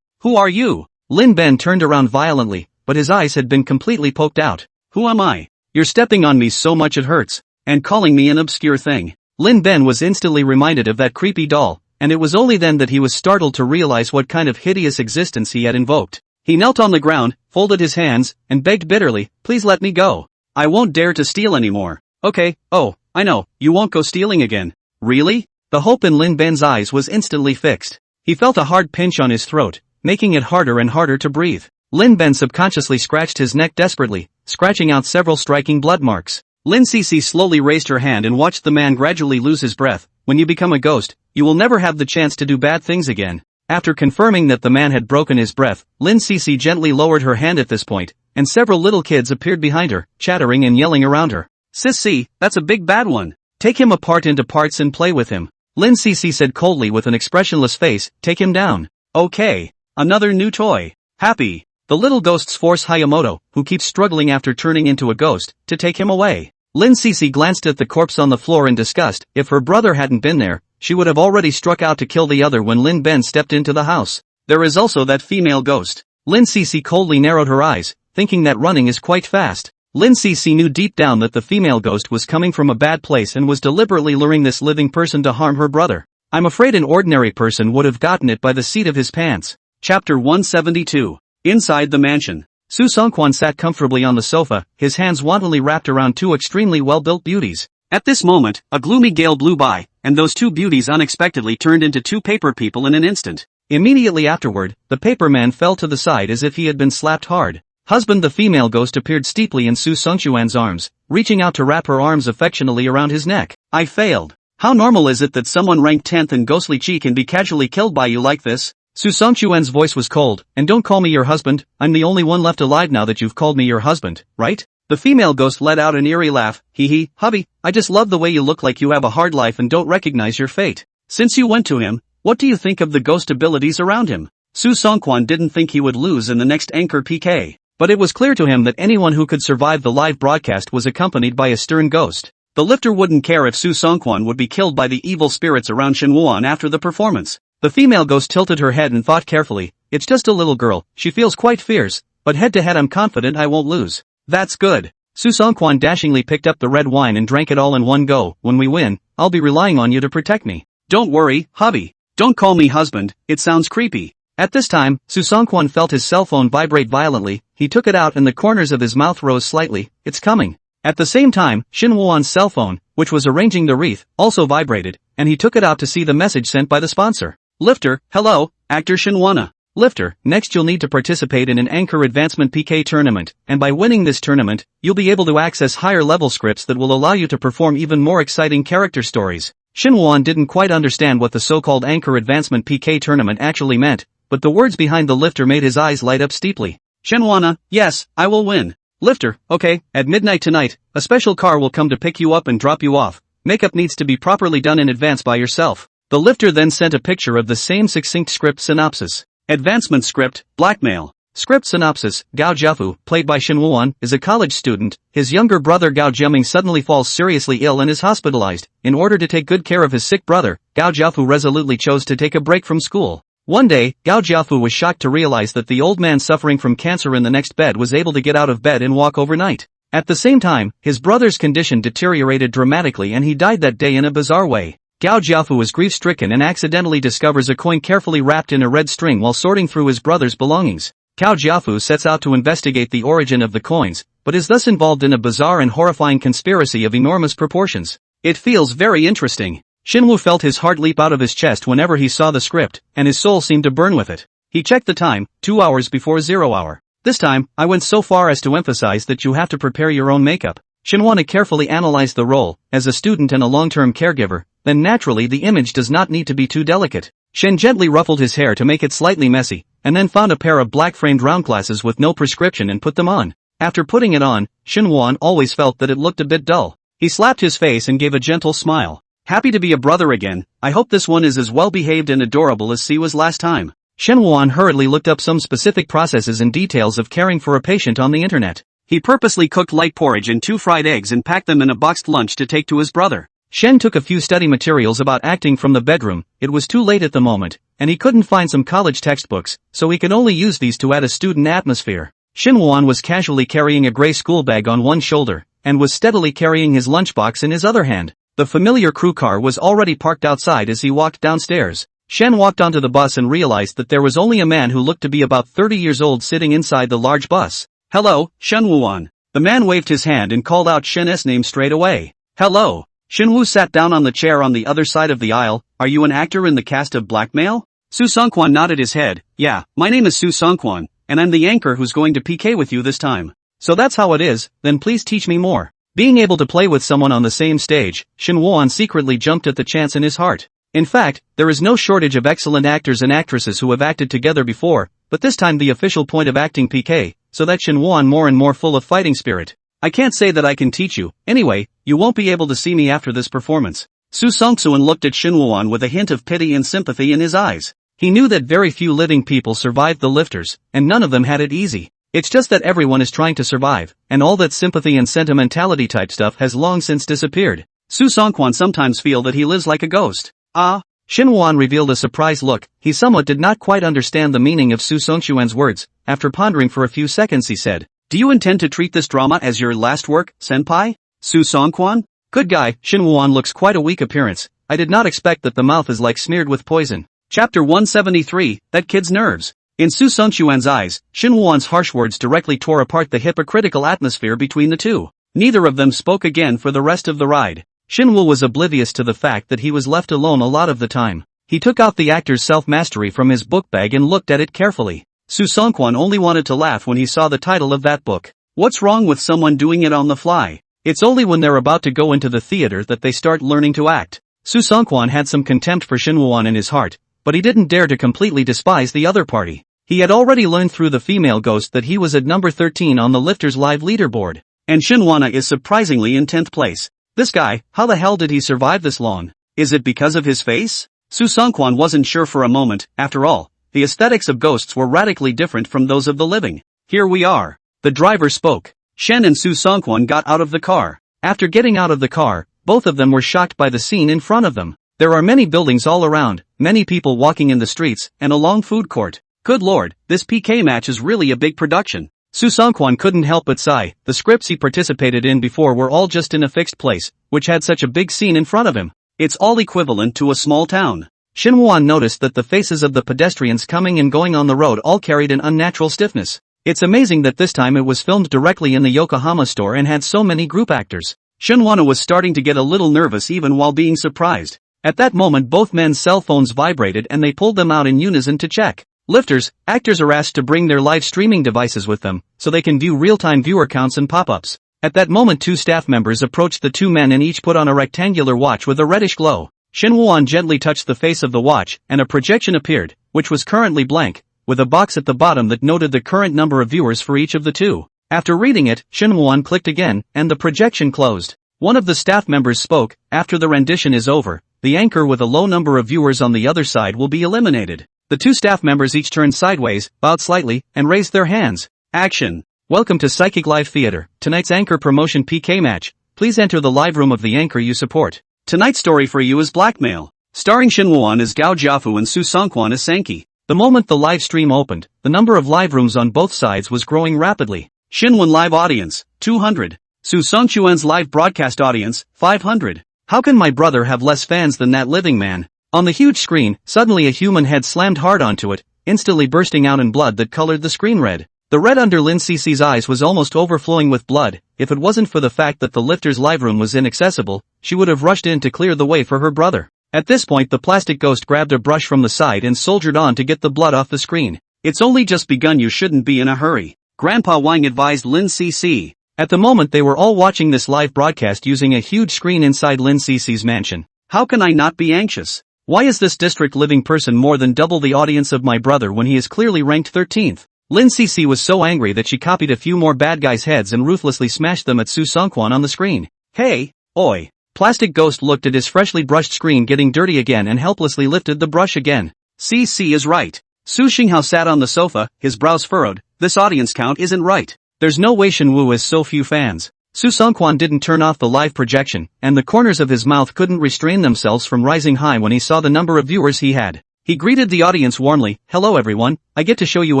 Who are you? Lin Ben turned around violently, but his eyes had been completely poked out. Who am I? You're stepping on me so much it hurts. And calling me an obscure thing. Lin Ben was instantly reminded of that creepy doll, and it was only then that he was startled to realize what kind of hideous existence he had invoked. He knelt on the ground, folded his hands, and begged bitterly, please let me go. I won't dare to steal anymore. Okay, oh, I know, you won't go stealing again. Really? The hope in Lin Ben's eyes was instantly fixed. He felt a hard pinch on his throat, making it harder and harder to breathe. Lin Ben subconsciously scratched his neck desperately, scratching out several striking blood marks. Lin Cece slowly raised her hand and watched the man gradually lose his breath. When you become a ghost, you will never have the chance to do bad things again. After confirming that the man had broken his breath, Lin Cece gently lowered her hand at this point, and several little kids appeared behind her, chattering and yelling around her. Sissy, that's a big bad one. Take him apart into parts and play with him. Lin Cece said coldly with an expressionless face, take him down. Okay. Another new toy. Happy. The little ghosts force Hayamoto, who keeps struggling after turning into a ghost, to take him away. Lin Cece glanced at the corpse on the floor in disgust. If her brother hadn't been there, she would have already struck out to kill the other when Lin Ben stepped into the house. There is also that female ghost. Lin Cece coldly narrowed her eyes, thinking that running is quite fast. Lin Cece knew deep down that the female ghost was coming from a bad place and was deliberately luring this living person to harm her brother. I'm afraid an ordinary person would have gotten it by the seat of his pants. Chapter 172. Inside the mansion. Su Songkwan sat comfortably on the sofa, his hands wantonly wrapped around two extremely well-built beauties. At this moment, a gloomy gale blew by, and those two beauties unexpectedly turned into two paper people in an instant. Immediately afterward, the paper man fell to the side as if he had been slapped hard. Husband, the female ghost appeared steeply in Su Songchuan's arms, reaching out to wrap her arms affectionately around his neck. I failed. How normal is it that someone ranked 10th in ghostly chi can be casually killed by you like this? Su Songchuan's voice was cold, and don't call me your husband, I'm the only one left alive now that you've called me your husband, right? The female ghost let out an eerie laugh, hee, hubby, I just love the way you look like you have a hard life and don't recognize your fate. Since you went to him, what do you think of the ghost abilities around him? Su Songkwan didn't think he would lose in the next anchor PK, but it was clear to him that anyone who could survive the live broadcast was accompanied by a stern ghost. The lifter wouldn't care if Su Songkwan would be killed by the evil spirits around Shinwuan after the performance. The female ghost tilted her head and thought carefully, it's just a little girl, she feels quite fierce, but head to head I'm confident I won't lose. That's good. Su Songkwan dashingly picked up the red wine and drank it all in one go. When we win, I'll be relying on you to protect me. Don't worry, hubby. Don't call me husband, it sounds creepy. At this time, Su Songkwan felt his cell phone vibrate violently. He took it out and the corners of his mouth rose slightly. It's coming. At the same time, Shinwuan's cell phone, which was arranging the wreath, also vibrated, and he took it out to see the message sent by the sponsor. Lifter, hello, actor Shinwana. Lifter, next you'll need to participate in an Anchor Advancement PK tournament, and by winning this tournament, you'll be able to access higher level scripts that will allow you to perform even more exciting character stories. Shinwan didn't quite understand what the so-called Anchor Advancement PK tournament actually meant, but the words behind the lifter made his eyes light up steeply. Shinwana, yes, I will win. Lifter, okay, at midnight tonight, a special car will come to pick you up and drop you off. Makeup needs to be properly done in advance by yourself. The lifter then sent a picture of the same succinct script synopsis. Advancement script, blackmail. Script synopsis, Gao Jiafu, played by Shinwuan, is a college student. His younger brother Gao Jiaming suddenly falls seriously ill and is hospitalized. In order to take good care of his sick brother, Gao Jiafu resolutely chose to take a break from school. One day, Gao Jiafu was shocked to realize that the old man suffering from cancer in the next bed was able to get out of bed and walk overnight. At the same time, his brother's condition deteriorated dramatically and he died that day in a bizarre way. Gao Jiafu is grief-stricken and accidentally discovers a coin carefully wrapped in a red string while sorting through his brother's belongings. Gao Jiafu sets out to investigate the origin of the coins, but is thus involved in a bizarre and horrifying conspiracy of enormous proportions. It feels very interesting. Shinwu felt his heart leap out of his chest whenever he saw the script, and his soul seemed to burn with it. He checked the time, 2 hours before 0 hour. This time, I went so far as to emphasize that you have to prepare your own makeup. Shinwana carefully analyzed the role, as a student and a long-term caregiver, then naturally the image does not need to be too delicate. Shen gently ruffled his hair to make it slightly messy, and then found a pair of black-framed round glasses with no prescription and put them on. After putting it on, Shinwan always felt that it looked a bit dull. He slapped his face and gave a gentle smile. Happy to be a brother again. I hope this one is as well behaved and adorable as C was last time. Shen Wuan hurriedly looked up some specific processes and details of caring for a patient on the internet. He purposely cooked light porridge and 2 fried eggs and packed them in a boxed lunch to take to his brother. Shen took a few study materials about acting from the bedroom. It was too late at the moment, and he couldn't find some college textbooks, so he could only use these to add a student atmosphere. Shen Wuan was casually carrying a gray school bag on one shoulder, and was steadily carrying his lunchbox in his other hand. The familiar crew car was already parked outside as he walked downstairs. Shen walked onto the bus and realized that there was only a man who looked to be about 30 years old sitting inside the large bus. Hello, Shen Wuan. The man waved his hand and called out Shen's name straight away. Hello. Shen Wu sat down on the chair on the other side of the aisle. Are you an actor in the cast of Blackmail? Su Songquan nodded his head. Yeah, my name is Su Songquan, and I'm the anchor who's going to PK with you this time. So that's how it is, then please teach me more. Being able to play with someone on the same stage, Shen Wuan secretly jumped at the chance in his heart. In fact, there is no shortage of excellent actors and actresses who have acted together before, but this time the official point of acting PK, so that Shen Wuan more and more full of fighting spirit. I can't say that I can teach you. Anyway, you won't be able to see me after this performance. Su Songsuan looked at Shen Wuan with a hint of pity and sympathy in his eyes. He knew that very few living people survived the lifters, and none of them had it easy. It's just that everyone is trying to survive, and all that sympathy and sentimentality type stuff has long since disappeared. Su Songquan sometimes feel that he lives like a ghost. Ah? Shen Wuan revealed a surprised look. He somewhat did not quite understand the meaning of Su Songquan's words. After pondering for a few seconds he said, Do you intend to treat this drama as your last work, senpai? Su Songquan? Good guy. Shen Wuan looks quite a weak appearance. I did not expect that the mouth is like smeared with poison. Chapter 173, That Kid's Nerves. In Su Songquan's eyes, Shen Wuan's harsh words directly tore apart the hypocritical atmosphere between the two. Neither of them spoke again for the rest of the ride. Shen Wu was oblivious to the fact that he was left alone a lot of the time. He took out the actor's self-mastery from his book bag and looked at it carefully. Su Songquan only wanted to laugh when he saw the title of that book. What's wrong with someone doing it on the fly? It's only when they're about to go into the theater that they start learning to act. Su Songquan had some contempt for Shen Wuan in his heart, but he didn't dare to completely despise the other party. He had already learned through the female ghost that he was at number 13 on the lifters live leaderboard. And Shen Wuan is surprisingly in 10th place. This guy, how the hell did he survive this long? Is it because of his face? Su Songquan wasn't sure for a moment. After all, the aesthetics of ghosts were radically different from those of the living. Here we are. The driver spoke. Shen and Su Songquan got out of the car. After getting out of the car, both of them were shocked by the scene in front of them. There are many buildings all around, many people walking in the streets, and a long food court. Good lord, this PK match is really a big production. Su Songquan couldn't help but sigh. The scripts he participated in before were all just in a fixed place, which had such a big scene in front of him. It's all equivalent to a small town. Shen Wuan noticed that the faces of the pedestrians coming and going on the road all carried an unnatural stiffness. It's amazing that this time it was filmed directly in the Yokohama store and had so many group actors. Shen Wuan was starting to get a little nervous even while being surprised. At that moment both men's cell phones vibrated and they pulled them out in unison to check. Lifters, actors are asked to bring their live streaming devices with them, so they can view real-time viewer counts and pop-ups. At that moment 2 staff members approached the 2 men and each put on a rectangular watch with a reddish glow. Shen Wuan gently touched the face of the watch, and a projection appeared, which was currently blank, with a box at the bottom that noted the current number of viewers for each of the 2. After reading it, Shen Wuan clicked again, and the projection closed. One of the staff members spoke. After the rendition is over, the anchor with a low number of viewers on the other side will be eliminated. The 2 staff members each turned sideways, bowed slightly, and raised their hands. Action! Welcome to Psychic Live Theater. Tonight's anchor promotion PK match. Please enter the live room of the anchor you support. Tonight's story for you is Blackmail, starring Shen Wuan as Gao Jiafu and Su Songquan as Sankey. The moment the live stream opened, the number of live rooms on both sides was growing rapidly. Shen Wuan live audience, 200. Su Songquan's live broadcast audience, 500. How can my brother have less fans than that living man? On the huge screen, suddenly a human head slammed hard onto it, instantly bursting out in blood that colored the screen red. The red under Lin Cece's eyes was almost overflowing with blood. If it wasn't for the fact that the lifter's live room was inaccessible, she would have rushed in to clear the way for her brother. At this point the plastic ghost grabbed a brush from the side and soldiered on to get the blood off the screen. It's only just begun, you shouldn't be in a hurry. Grandpa Wang advised Lin Cece. At the moment they were all watching this live broadcast using a huge screen inside Lin Cece's mansion. How can I not be anxious? Why is this district living person more than double the audience of my brother when he is clearly ranked 13th? Lin Cece was so angry that she copied a few more bad guys' heads and ruthlessly smashed them at Su Songquan on the screen. Hey! Oi. Plastic Ghost looked at his freshly brushed screen getting dirty again and helplessly lifted the brush again. CC is right. Su Xinghao sat on the sofa, his brows furrowed. This audience count isn't right. There's no way Shenwu has so few fans. Su Songquan didn't turn off the live projection, and the corners of his mouth couldn't restrain themselves from rising high when he saw the number of viewers he had. He greeted the audience warmly. Hello everyone, I get to show you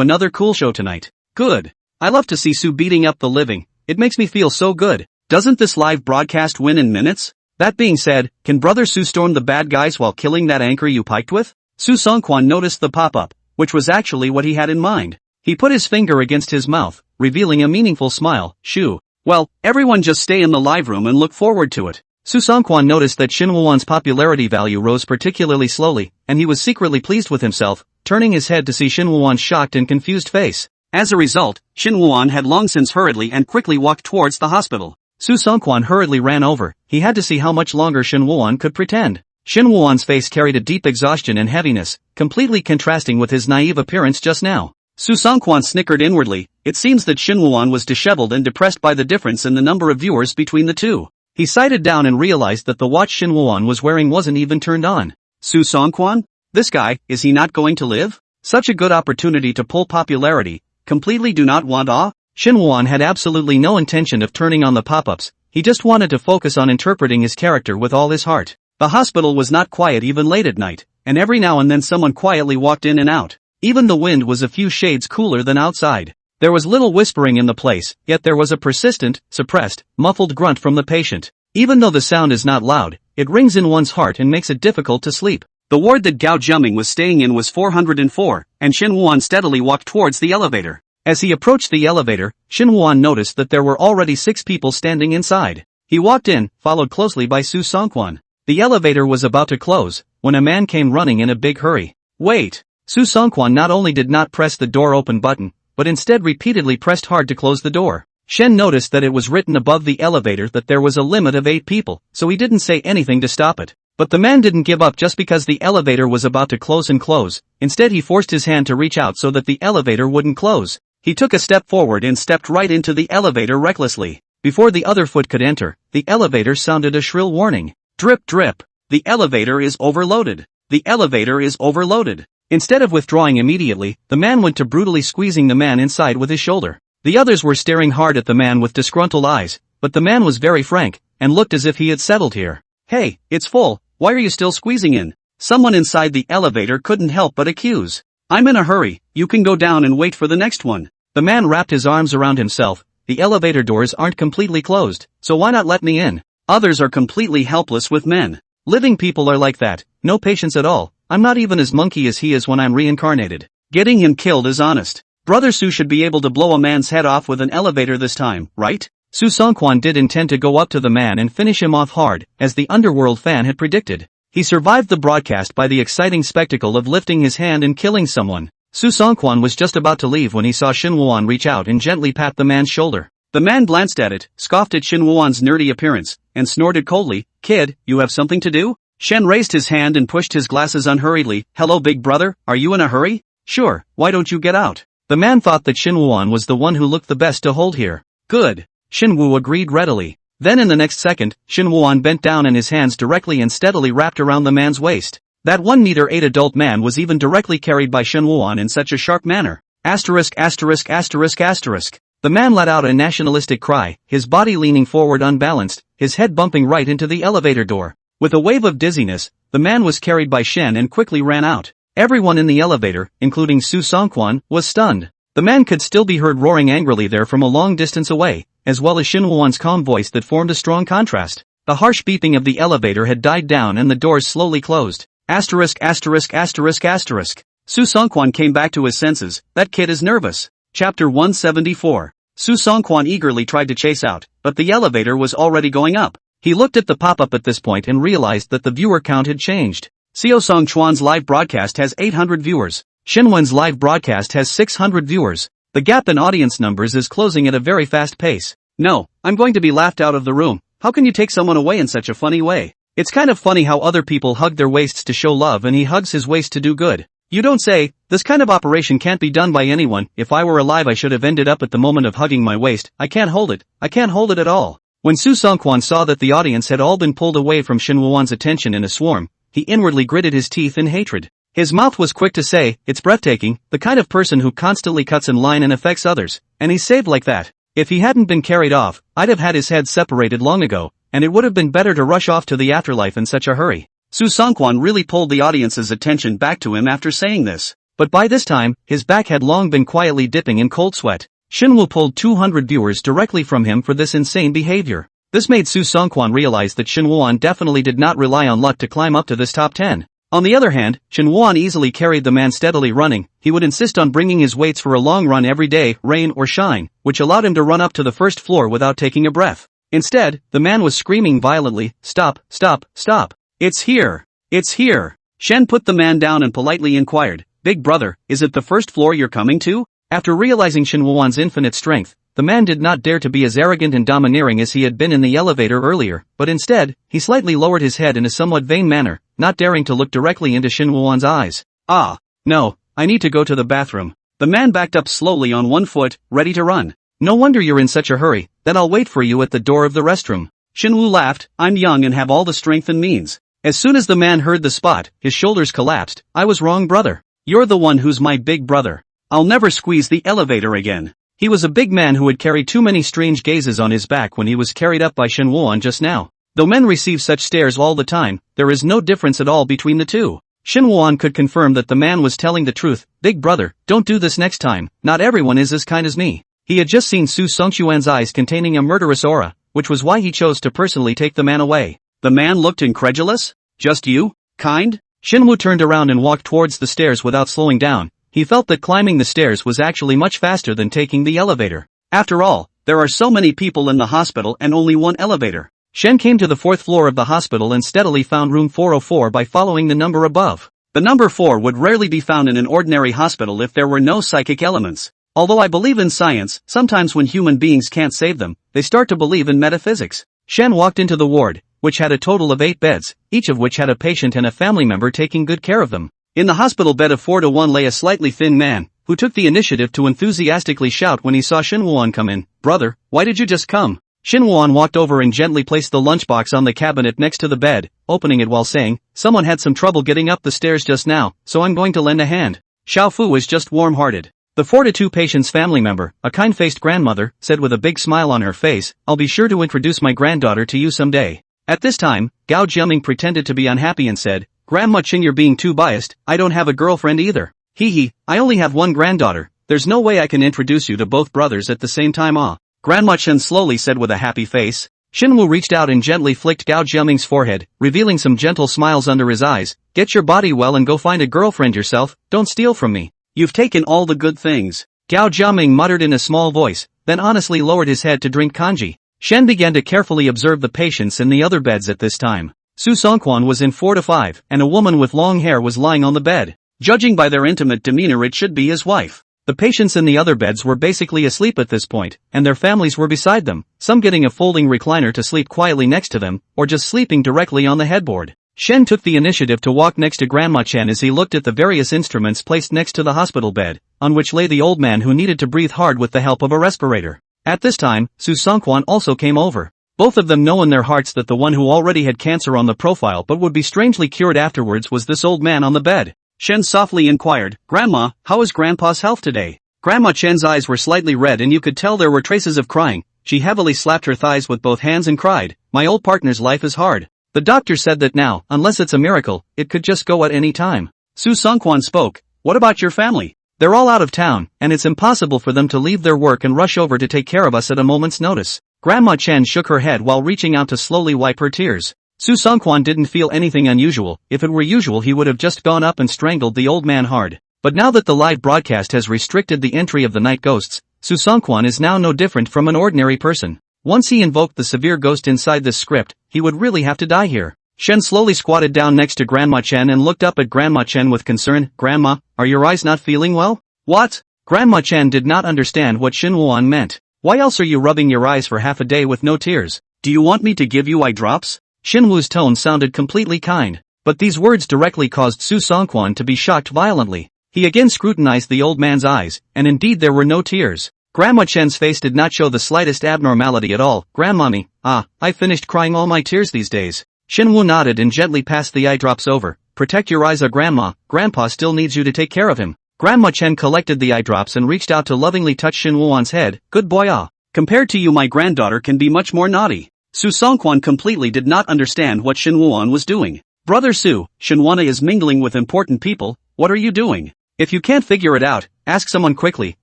another cool show tonight. Good. I love to see Su beating up the living. It makes me feel so good. Doesn't this live broadcast win in minutes? That being said, can Brother Su storm the bad guys while killing that anchor you piked with? Su Songquan noticed the pop-up, which was actually what he had in mind. He put his finger against his mouth, revealing a meaningful smile. Shoo. Well, everyone just stay in the live room and look forward to it. Su Songquan noticed that Shin Wuan's popularity value rose particularly slowly, and he was secretly pleased with himself, turning his head to see Shin Wuan's shocked and confused face. As a result, Shin Wuan had long since hurriedly and quickly walked towards the hospital. Su Songquan hurriedly ran over. He had to see how much longer Shin Wuan could pretend. Shin Wuan's face carried a deep exhaustion and heaviness, completely contrasting with his naive appearance just now. Su Songquan snickered inwardly. It seems that Shin Wuan was disheveled and depressed by the difference in the number of viewers between the two. He sighted down and realized that the watch Shin Wuan was wearing wasn't even turned on. Su Songquan? This guy, is he not going to live? Such a good opportunity to pull popularity. Completely do not want awe? Shin Wuan had absolutely no intention of turning on the pop-ups. He just wanted to focus on interpreting his character with all his heart. The hospital was not quiet even late at night, and every now and then someone quietly walked in and out. Even the wind was a few shades cooler than outside. There was little whispering in the place, yet there was a persistent, suppressed, muffled grunt from the patient. Even though the sound is not loud, it rings in one's heart and makes it difficult to sleep. The ward that Gao Jiaming was staying in was 404, and Shin Wuan steadily walked towards the elevator. As he approached the elevator, Shin Wuan noticed that there were already 6 people standing inside. He walked in, followed closely by Su Songquan. The elevator was about to close, when a man came running in a big hurry. Wait! Su Songquan not only did not press the door open button, but instead repeatedly pressed hard to close the door. Shen noticed that it was written above the elevator that there was a limit of 8 people, so he didn't say anything to stop it. But the man didn't give up just because the elevator was about to close and close. Instead he forced his hand to reach out so that the elevator wouldn't close. He took a step forward and stepped right into the elevator recklessly. Before the other foot could enter, the elevator sounded a shrill warning. Drip drip. The elevator is overloaded. The elevator is overloaded. Instead of withdrawing immediately, the man went to brutally squeezing the man inside with his shoulder. The others were staring hard at the man with disgruntled eyes, but the man was very frank, and looked as if he had settled here. Hey, it's full, why are you still squeezing in? Someone inside the elevator couldn't help but accuse. I'm in a hurry, you can go down and wait for the next one. The man wrapped his arms around himself. The elevator doors aren't completely closed, so why not let me in? Others are completely helpless with men. Living people are like that, no patience at all. I'm not even as monkey as he is when I'm reincarnated. Getting him killed is honest. Brother Su should be able to blow a man's head off with an elevator this time, right? Su Songquan did intend to go up to the man and finish him off hard, as the underworld fan had predicted. He survived the broadcast by the exciting spectacle of lifting his hand and killing someone. Su Songquan was just about to leave when he saw Shin Wuan reach out and gently pat the man's shoulder. The man glanced at it, scoffed at Shin Wuan's nerdy appearance, and snorted coldly, "Kid, you have something to do?" Shen raised his hand and pushed his glasses unhurriedly. "Hello big brother, are you in a hurry?" "Sure, why don't you get out?" The man thought that Shin Wuan was the one who looked the best to hold here. "Good." Shin Wu agreed readily. Then in the next second, Shin Wuan bent down and his hands directly and steadily wrapped around the man's waist. That 1-meter-8 adult man was even directly carried by Shin Wuan in such a sharp manner. Asterisk asterisk asterisk asterisk. The man let out a nationalistic cry, his body leaning forward unbalanced, his head bumping right into the elevator door. With a wave of dizziness, the man was carried by Shen and quickly ran out. Everyone in the elevator, including Su Songquan, was stunned. The man could still be heard roaring angrily there from a long distance away, as well as Shin Wuan's calm voice that formed a strong contrast. The harsh beeping of the elevator had died down and the doors slowly closed. Asterisk asterisk asterisk asterisk. Su Songquan came back to his senses. That kid is nervous. Chapter 174. Su Songquan eagerly tried to chase out, but the elevator was already going up. He looked at the pop-up at this point and realized that the viewer count had changed. Xiao Song Chuan's live broadcast has 800 viewers. Shinwen's live broadcast has 600 viewers. The gap in audience numbers is closing at a very fast pace. No, I'm going to be laughed out of the room. How can you take someone away in such a funny way? It's kind of funny how other people hug their waists to show love and he hugs his waist to do good. You don't say. This kind of operation can't be done by anyone. If I were alive I should have ended up at the moment of hugging my waist. I can't hold it. I can't hold it at all. When Su Songkwan saw that the audience had all been pulled away from Shin Woo-won's attention in a swarm, he inwardly gritted his teeth in hatred. His mouth was quick to say, "It's breathtaking, the kind of person who constantly cuts in line and affects others, and he's saved like that. If he hadn't been carried off, I'd have had his head separated long ago, and it would have been better to rush off to the afterlife in such a hurry." Su Songkwan really pulled the audience's attention back to him after saying this. But by this time, his back had long been quietly dipping in cold sweat. Shin Woo pulled 200 viewers directly from him for this insane behavior. This made Su Songkwan realize that Shin Woo-won definitely did not rely on luck to climb up to this top 10. On the other hand, Shin Woo-won easily carried the man steadily running. He would insist on bringing his weights for a long run every day, rain or shine, which allowed him to run up to the first floor without taking a breath. Instead, the man was screaming violently, "Stop, stop, stop. It's here. It's here." Shen put the man down and politely inquired, "Big brother, is it the first floor you're coming to?" After realizing Shin Woo-won's infinite strength, the man did not dare to be as arrogant and domineering as he had been in the elevator earlier, but instead, he slightly lowered his head in a somewhat vain manner, not daring to look directly into Shin Woo-won's eyes. "Ah, no, I need to go to the bathroom." The man backed up slowly on one foot, ready to run. "No wonder you're in such a hurry, then I'll wait for you at the door of the restroom." Shin Woo laughed, "I'm young and have all the strength and means." As soon as the man heard the spot, his shoulders collapsed. "I was wrong, brother. You're the one who's my big brother. I'll never squeeze the elevator again." He was a big man who had carried too many strange gazes on his back when he was carried up by Shin Woo-won just now. Though men receive such stares all the time, there is no difference at all between the two. Shin Woo-won could confirm that the man was telling the truth. "Big brother, don't do this next time, not everyone is as kind as me." He had just seen Su Songchuan's eyes containing a murderous aura, which was why he chose to personally take the man away. The man looked incredulous. "Just you? Kind?" Shin Woo turned around and walked towards the stairs without slowing down. He felt that climbing the stairs was actually much faster than taking the elevator. After all, there are so many people in the hospital and only one elevator. Shen came to the 4th floor of the hospital and steadily found room 404 by following the number above. The number 4 would rarely be found in an ordinary hospital if there were no psychic elements. Although I believe in science, sometimes when human beings can't save them, they start to believe in metaphysics. Shen walked into the ward, which had a total of 8 beds, each of which had a patient and a family member taking good care of them. In the hospital bed of 4-to-1 lay a slightly thin man, who took the initiative to enthusiastically shout when he saw Shin Woo-won come in. "Brother, why did you just come?" Shin Woo-won walked over and gently placed the lunchbox on the cabinet next to the bed, opening it while saying, "Someone had some trouble getting up the stairs just now, so I'm going to lend a hand." Xiao Fu was just warm-hearted. The 4-to-2 patient's family member, a kind-faced grandmother, said with a big smile on her face, "I'll be sure to introduce my granddaughter to you someday." At this time, Gao Jiaming pretended to be unhappy and said, "Grandma Chen, you're being too biased, I don't have a girlfriend either." "Hee, I only have one granddaughter, there's no way I can introduce you to both brothers at the same time." "Ah," Grandma Chen slowly said with a happy face. Shin Woo reached out and gently flicked Gao Jiaming's forehead, revealing some gentle smiles under his eyes. "Get your body well and go find a girlfriend yourself, don't steal from me. You've taken all the good things." Gao Jiaming muttered in a small voice, then honestly lowered his head to drink kanji. Shen began to carefully observe the patients in the other beds at this time. Su Songkwan was in 4-to-5, and a woman with long hair was lying on the bed. Judging by their intimate demeanor, it should be his wife. The patients in the other beds were basically asleep at this point, and their families were beside them, some getting a folding recliner to sleep quietly next to them, or just sleeping directly on the headboard. Shen took the initiative to walk next to Grandma Chen as he looked at the various instruments placed next to the hospital bed, on which lay the old man who needed to breathe hard with the help of a respirator. At this time, Su Songkwan also came over. Both of them know in their hearts that the one who already had cancer on the profile but would be strangely cured afterwards was this old man on the bed. Shen softly inquired, "Grandma, how is Grandpa's health today?" Grandma Chen's eyes were slightly red and you could tell there were traces of crying. She heavily slapped her thighs with both hands and cried, "My old partner's life is hard. The doctor said that now, unless it's a miracle, it could just go at any time." Su Songkwan spoke, "What about your family? They're all out of town, and it's impossible for them to leave their work and rush over to take care of us at a moment's notice." Grandma Chen shook her head while reaching out to slowly wipe her tears. Su Songkwan didn't feel anything unusual. If it were usual he would have just gone up and strangled the old man hard. But now that the live broadcast has restricted the entry of the night ghosts, Su Songkwan is now no different from an ordinary person. Once he invoked the severe ghost inside this script, he would really have to die here. Shen slowly squatted down next to Grandma Chen and looked up at Grandma Chen with concern. "Grandma, are your eyes not feeling well?" "What?" Grandma Chen did not understand what Shin Woo-won meant. "Why else are you rubbing your eyes for half a day with no tears? Do you want me to give you eye drops?" Shin Woo's tone sounded completely kind, but these words directly caused Su Songkwan to be shocked violently. He again scrutinized the old man's eyes, and indeed there were no tears. Grandma Chen's face did not show the slightest abnormality at all. Grandmommy, I finished crying all my tears these days. Shinwoo nodded and gently passed the eye drops over. Protect your eyes, Grandma, Grandpa still needs you to take care of him. Grandma Chen collected the eye drops and reached out to lovingly touch Shinwoo's head. Good boy. Compared to you, my granddaughter can be much more naughty. Su Songkwan completely did not understand what Shinwoo was doing. Brother Su, Shinwana is mingling with important people, what are you doing? If you can't figure it out, ask someone quickly,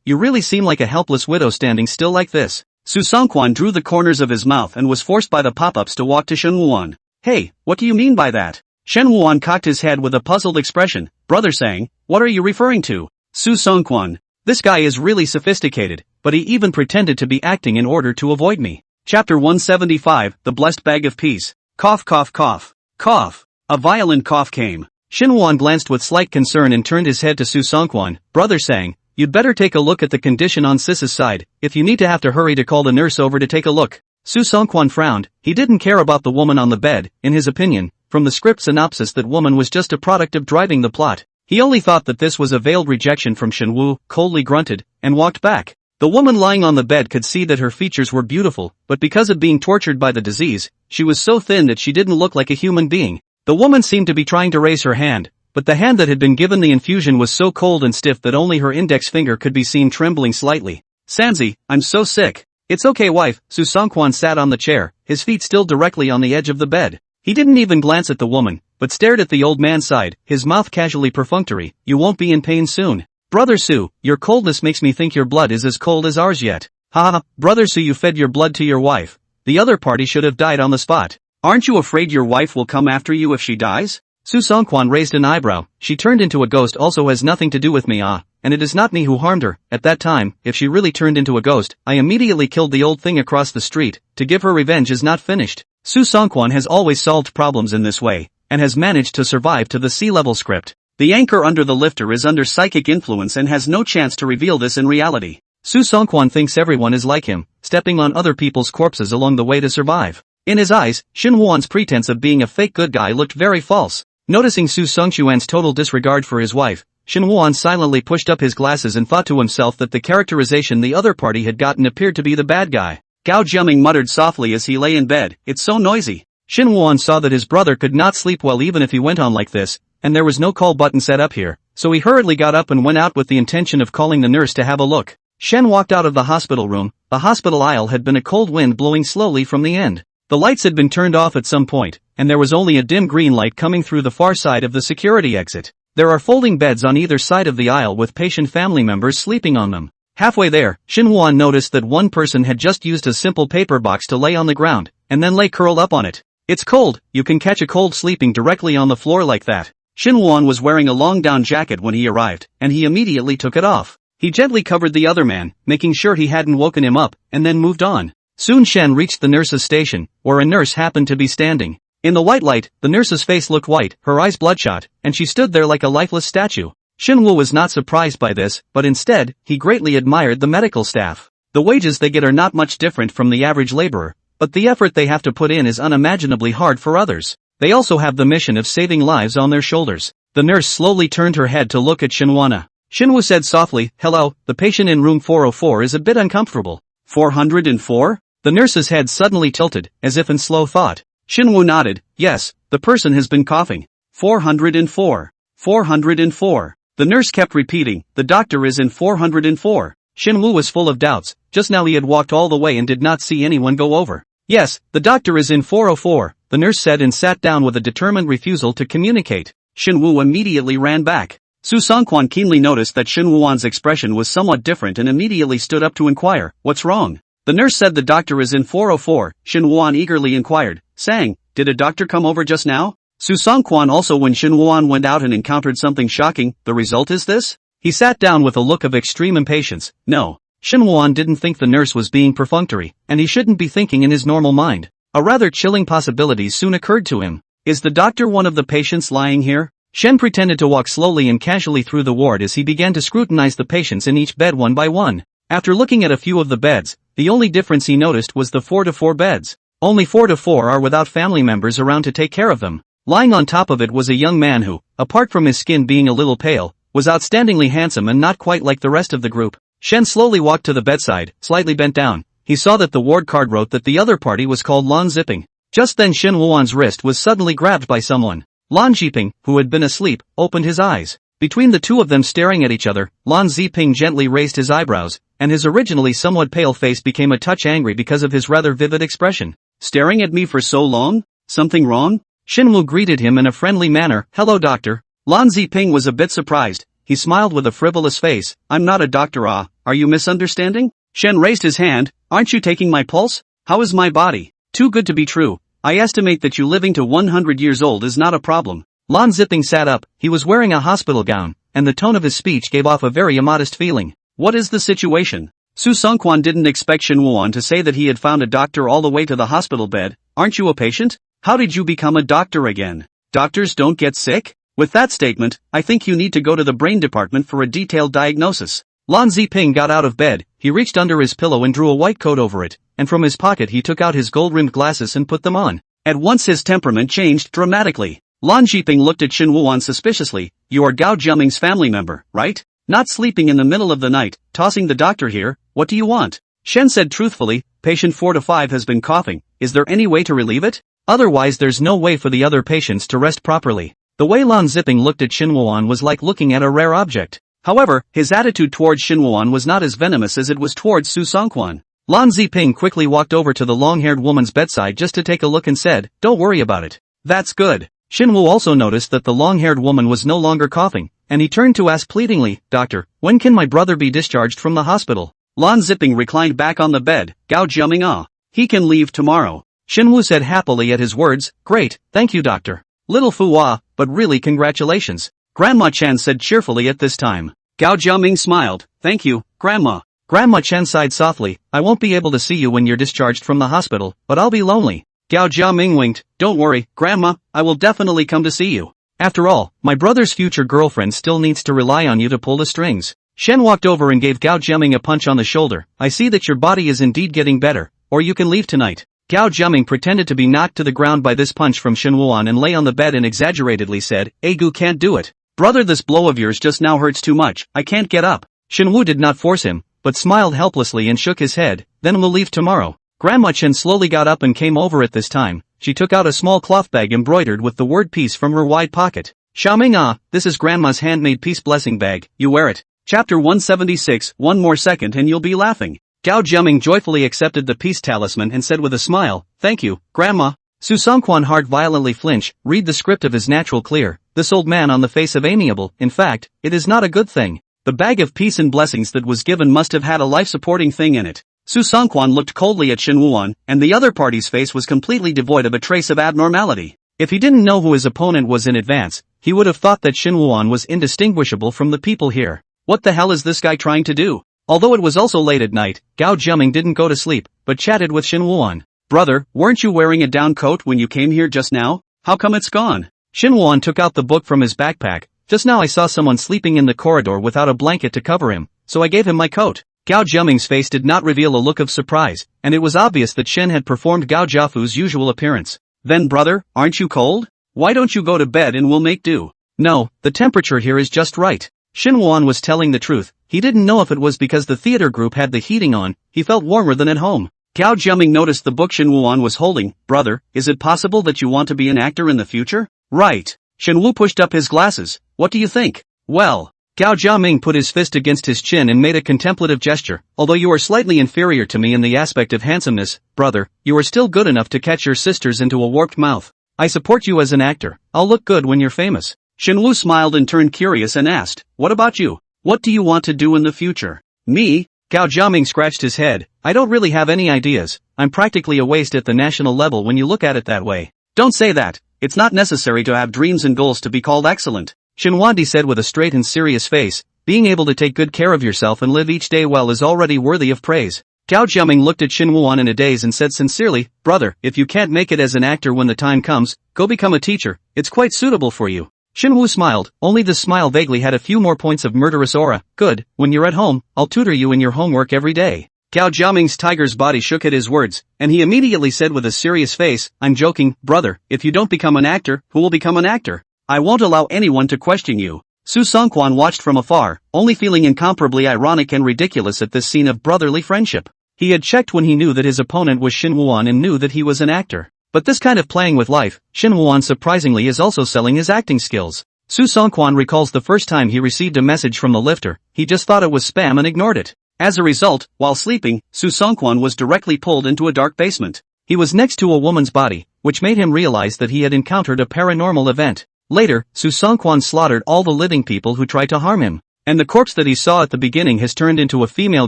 you really seem like a helpless widow standing still like this. Su Songkwan drew the corners of his mouth and was forced by the pop-ups to walk to Shinwoo. Hey, what do you mean by that? Shinwoo cocked his head with a puzzled expression. Brother Sang, what are you referring to? Su Songkwan, this guy is really sophisticated, but he even pretended to be acting in order to avoid me. Chapter 175, The Blessed Bag of Peace. Cough cough cough. Cough. A violent cough came. Shinwoo glanced with slight concern and turned his head to Su Songkwan. Brother Sang, you'd better take a look at the condition on Sis's side, if you need to have to hurry to call the nurse over to take a look. Su Songkwan frowned, he didn't care about the woman on the bed, in his opinion, from the script synopsis that woman was just a product of driving the plot. He only thought that this was a veiled rejection from Shinwoo, coldly grunted, and walked back. The woman lying on the bed could see that her features were beautiful, but because of being tortured by the disease, she was so thin that she didn't look like a human being. The woman seemed to be trying to raise her hand, but the hand that had been given the infusion was so cold and stiff that only her index finger could be seen trembling slightly. Sanzi, I'm so sick. It's okay, wife. Su Songkwan sat on the chair, his feet still directly on the edge of the bed. He didn't even glance at the woman, but stared at the old man's side, his mouth casually perfunctory. You won't be in pain soon. Brother Su, your coldness makes me think your blood is as cold as ours yet. Ha, Brother Su, you fed your blood to your wife. The other party should have died on the spot. Aren't you afraid your wife will come after you if she dies? Su Songkwan raised an eyebrow. She turned into a ghost also has nothing to do with me, and it is not me who harmed her. At that time, if she really turned into a ghost, I immediately killed the old thing across the street. To give her revenge is not finished. Su Songkwan has always solved problems in this way, and has managed to survive to the sea-level script. The anchor under the lifter is under psychic influence and has no chance to reveal this in reality. Su Songkwan thinks everyone is like him, stepping on other people's corpses along the way to survive. In his eyes, Shinwoo's pretense of being a fake good guy looked very false. Noticing Su Songchuan's total disregard for his wife, Shinwoo silently pushed up his glasses and thought to himself that the characterization the other party had gotten appeared to be the bad guy. Gao Jiaming muttered softly as he lay in bed, it's so noisy. Shinwoo saw that his brother could not sleep well even if he went on like this, and there was no call button set up here, so he hurriedly got up and went out with the intention of calling the nurse to have a look. Shen walked out of the hospital room. The hospital aisle had been a cold wind blowing slowly from the end. The lights had been turned off at some point, and there was only a dim green light coming through the far side of the security exit. There are folding beds on either side of the aisle with patient family members sleeping on them. Halfway there, Shinwoo noticed that one person had just used a simple paper box to lay on the ground, and then lay curled up on it. It's cold, you can catch a cold sleeping directly on the floor like that. Shinwoo was wearing a long down jacket when he arrived, and he immediately took it off. He gently covered the other man, making sure he hadn't woken him up, and then moved on. Soon Shen reached the nurse's station, where a nurse happened to be standing. In the white light, the nurse's face looked white, her eyes bloodshot, and she stood there like a lifeless statue. Shinwoo was not surprised by this, but instead, he greatly admired the medical staff. The wages they get are not much different from the average laborer, but the effort they have to put in is unimaginably hard for others. They also have the mission of saving lives on their shoulders. The nurse slowly turned her head to look at Shinwoo. Shinwoo said softly, hello, the patient in room 404 is a bit uncomfortable. 404? The nurse's head suddenly tilted, as if in slow thought. Shinwoo nodded, yes, the person has been coughing. 404. 404. The nurse kept repeating, the doctor is in 404. Shinwoo was full of doubts, just now he had walked all the way and did not see anyone go over. Yes, the doctor is in 404, the nurse said and sat down with a determined refusal to communicate. Shinwoo immediately ran back. Su Songkwan keenly noticed that Shinwoo's expression was somewhat different and immediately stood up to inquire, what's wrong? The nurse said the doctor is in 404, Shinwoo eagerly inquired, saying, did a doctor come over just now? Su Songkwan also when Shinwoo went out and encountered something shocking, the result is this? He sat down with a look of extreme impatience. No. Shinwoo didn't think the nurse was being perfunctory, and he shouldn't be thinking in his normal mind. A rather chilling possibility soon occurred to him. Is the doctor one of the patients lying here? Shen pretended to walk slowly and casually through the ward as he began to scrutinize the patients in each bed one by one. After looking at a few of the beds, the only difference he noticed was the 4-4 beds. Only 4-4 are without family members around to take care of them. Lying on top of it was a young man who, apart from his skin being a little pale, was outstandingly handsome and not quite like the rest of the group. Shen slowly walked to the bedside, slightly bent down. He saw that the ward card wrote that the other party was called Lan Zipping. Just then Shen Wuan's wrist was suddenly grabbed by someone. Lan Ziping, who had been asleep, opened his eyes. Between the two of them staring at each other, Lan Ziping gently raised his eyebrows, and his originally somewhat pale face became a touch angry because of his rather vivid expression. Staring at me for so long? Something wrong? Shen Wu greeted him in a friendly manner. Hello doctor. Lan Ziping was a bit surprised. He smiled with a frivolous face. I'm not a doctor. Are you misunderstanding? Shen raised his hand. Aren't you taking my pulse? How is my body? Too good to be true. I estimate that you living to 100 years old is not a problem. Lan Ziping sat up. He was wearing a hospital gown, and the tone of his speech gave off a very immodest feeling. What is the situation? Su Songquan didn't expect Shen Wuan to say that he had found a doctor all the way to the hospital bed. Aren't you a patient? How did you become a doctor again? Doctors don't get sick? With that statement, I think you need to go to the brain department for a detailed diagnosis. Lan Ziping got out of bed. He reached under his pillow and drew a white coat over it, and from his pocket he took out his gold-rimmed glasses and put them on. At once his temperament changed dramatically. Lan Ziping looked at Shen Wuan suspiciously. You are Gao Jiaming's family member, right? Not sleeping in the middle of the night, tossing the doctor here. What do you want? Shen said truthfully. Patient 4 to 5 has been coughing. Is there any way to relieve it? Otherwise there's no way for the other patients to rest properly. The way Lan Ziping looked at Shen Wuan was like looking at a rare object. However, his attitude towards Shen Wuan was not as venomous as it was towards Su Songquan. Lan Ziping quickly walked over to the long-haired woman's bedside just to take a look and said, don't worry about it. That's good. Shen Wu also noticed that the long-haired woman was no longer coughing, and he turned to ask pleadingly, Doctor, when can my brother be discharged from the hospital? Lan Ziping reclined back on the bed. Gao Jiaming. He can leave tomorrow. Shen Wu said happily at his words, great, thank you doctor. Little Fu, but really congratulations. Grandma Chen said cheerfully at this time. Gao Jiaming smiled. Thank you, Grandma. Grandma Chen sighed softly. I won't be able to see you when you're discharged from the hospital, but I'll be lonely. Gao Jiaming winked. Don't worry, Grandma, I will definitely come to see you. After all, my brother's future girlfriend still needs to rely on you to pull the strings. Shen walked over and gave Gao Jiaming a punch on the shoulder. I see that your body is indeed getting better, or you can leave tonight. Gao Jiaming pretended to be knocked to the ground by this punch from Shen Wuan and lay on the bed and exaggeratedly said, Gu can't do it. Brother, this blow of yours just now hurts too much. I can't get up. Shen Wu did not force him, but smiled helplessly and shook his head. Then we'll leave tomorrow. Grandma Chen slowly got up and came over at this time. She took out a small cloth bag embroidered with the word peace from her wide pocket. Xiaoming, this is Grandma's handmade peace blessing bag. You wear it. Chapter 176. One more second and you'll be laughing. Gao Jiaming joyfully accepted the peace talisman and said with a smile, Thank you, Grandma. Su Songquan heart violently flinch. Read the script of his natural clear. This old man on the face of amiable. In fact, it is not a good thing. The bag of peace and blessings that was given must have had a life-supporting thing in it. Su Songquan looked coldly at Shen Wuan, and the other party's face was completely devoid of a trace of abnormality. If he didn't know who his opponent was in advance, he would have thought that Shen Wuan was indistinguishable from the people here. What the hell is this guy trying to do? Although it was also late at night, Gao Jiaming didn't go to sleep, but chatted with Shen Wuan. Brother, weren't you wearing a down coat when you came here just now? How come it's gone? Shen Wuan took out the book from his backpack. Just now I saw someone sleeping in the corridor without a blanket to cover him, so I gave him my coat. Gao Jiaming's face did not reveal a look of surprise, and it was obvious that Shen had performed Gao Jiafu's usual appearance. Then brother, aren't you cold? Why don't you go to bed and we'll make do? No, the temperature here is just right. Shen Wuan was telling the truth. He didn't know if it was because the theater group had the heating on, he felt warmer than at home. Gao Jiaming noticed the book Shen Wuan was holding. Brother, is it possible that you want to be an actor in the future? Right. Shen Wu pushed up his glasses. What do you think? Well. Gao Jiaming put his fist against his chin and made a contemplative gesture. Although you are slightly inferior to me in the aspect of handsomeness, brother, you are still good enough to catch your sisters into a warped mouth. I support you as an actor. I'll look good when you're famous. Shen Wu smiled and turned curious and asked, what about you? What do you want to do in the future? Me? Gao Jiaming scratched his head. I don't really have any ideas. I'm practically a waste at the national level when you look at it that way. Don't say that. It's not necessary to have dreams and goals to be called excellent. Shen Wandi said with a straight and serious face, being able to take good care of yourself and live each day well is already worthy of praise. Gao Jiaming looked at Shen Wuan in a daze and said sincerely, brother, if you can't make it as an actor when the time comes, go become a teacher, it's quite suitable for you. Shen Wu smiled, only this smile vaguely had a few more points of murderous aura. Good, when you're at home, I'll tutor you in your homework every day. Gao Jiaming's tiger's body shook at his words, and he immediately said with a serious face, I'm joking, brother, if you don't become an actor, who will become an actor? I won't allow anyone to question you. Su Songkwan watched from afar, only feeling incomparably ironic and ridiculous at this scene of brotherly friendship. He had checked when he knew that his opponent was Shin Woo-won and knew that he was an actor. But this kind of playing with life, Shin Woo-won surprisingly is also selling his acting skills. Su Songkwan recalls the first time he received a message from the lifter, he just thought it was spam and ignored it. As a result, while sleeping, Su Songkwan was directly pulled into a dark basement. He was next to a woman's body, which made him realize that he had encountered a paranormal event. Later, Su Songkwan slaughtered all the living people who tried to harm him. And the corpse that he saw at the beginning has turned into a female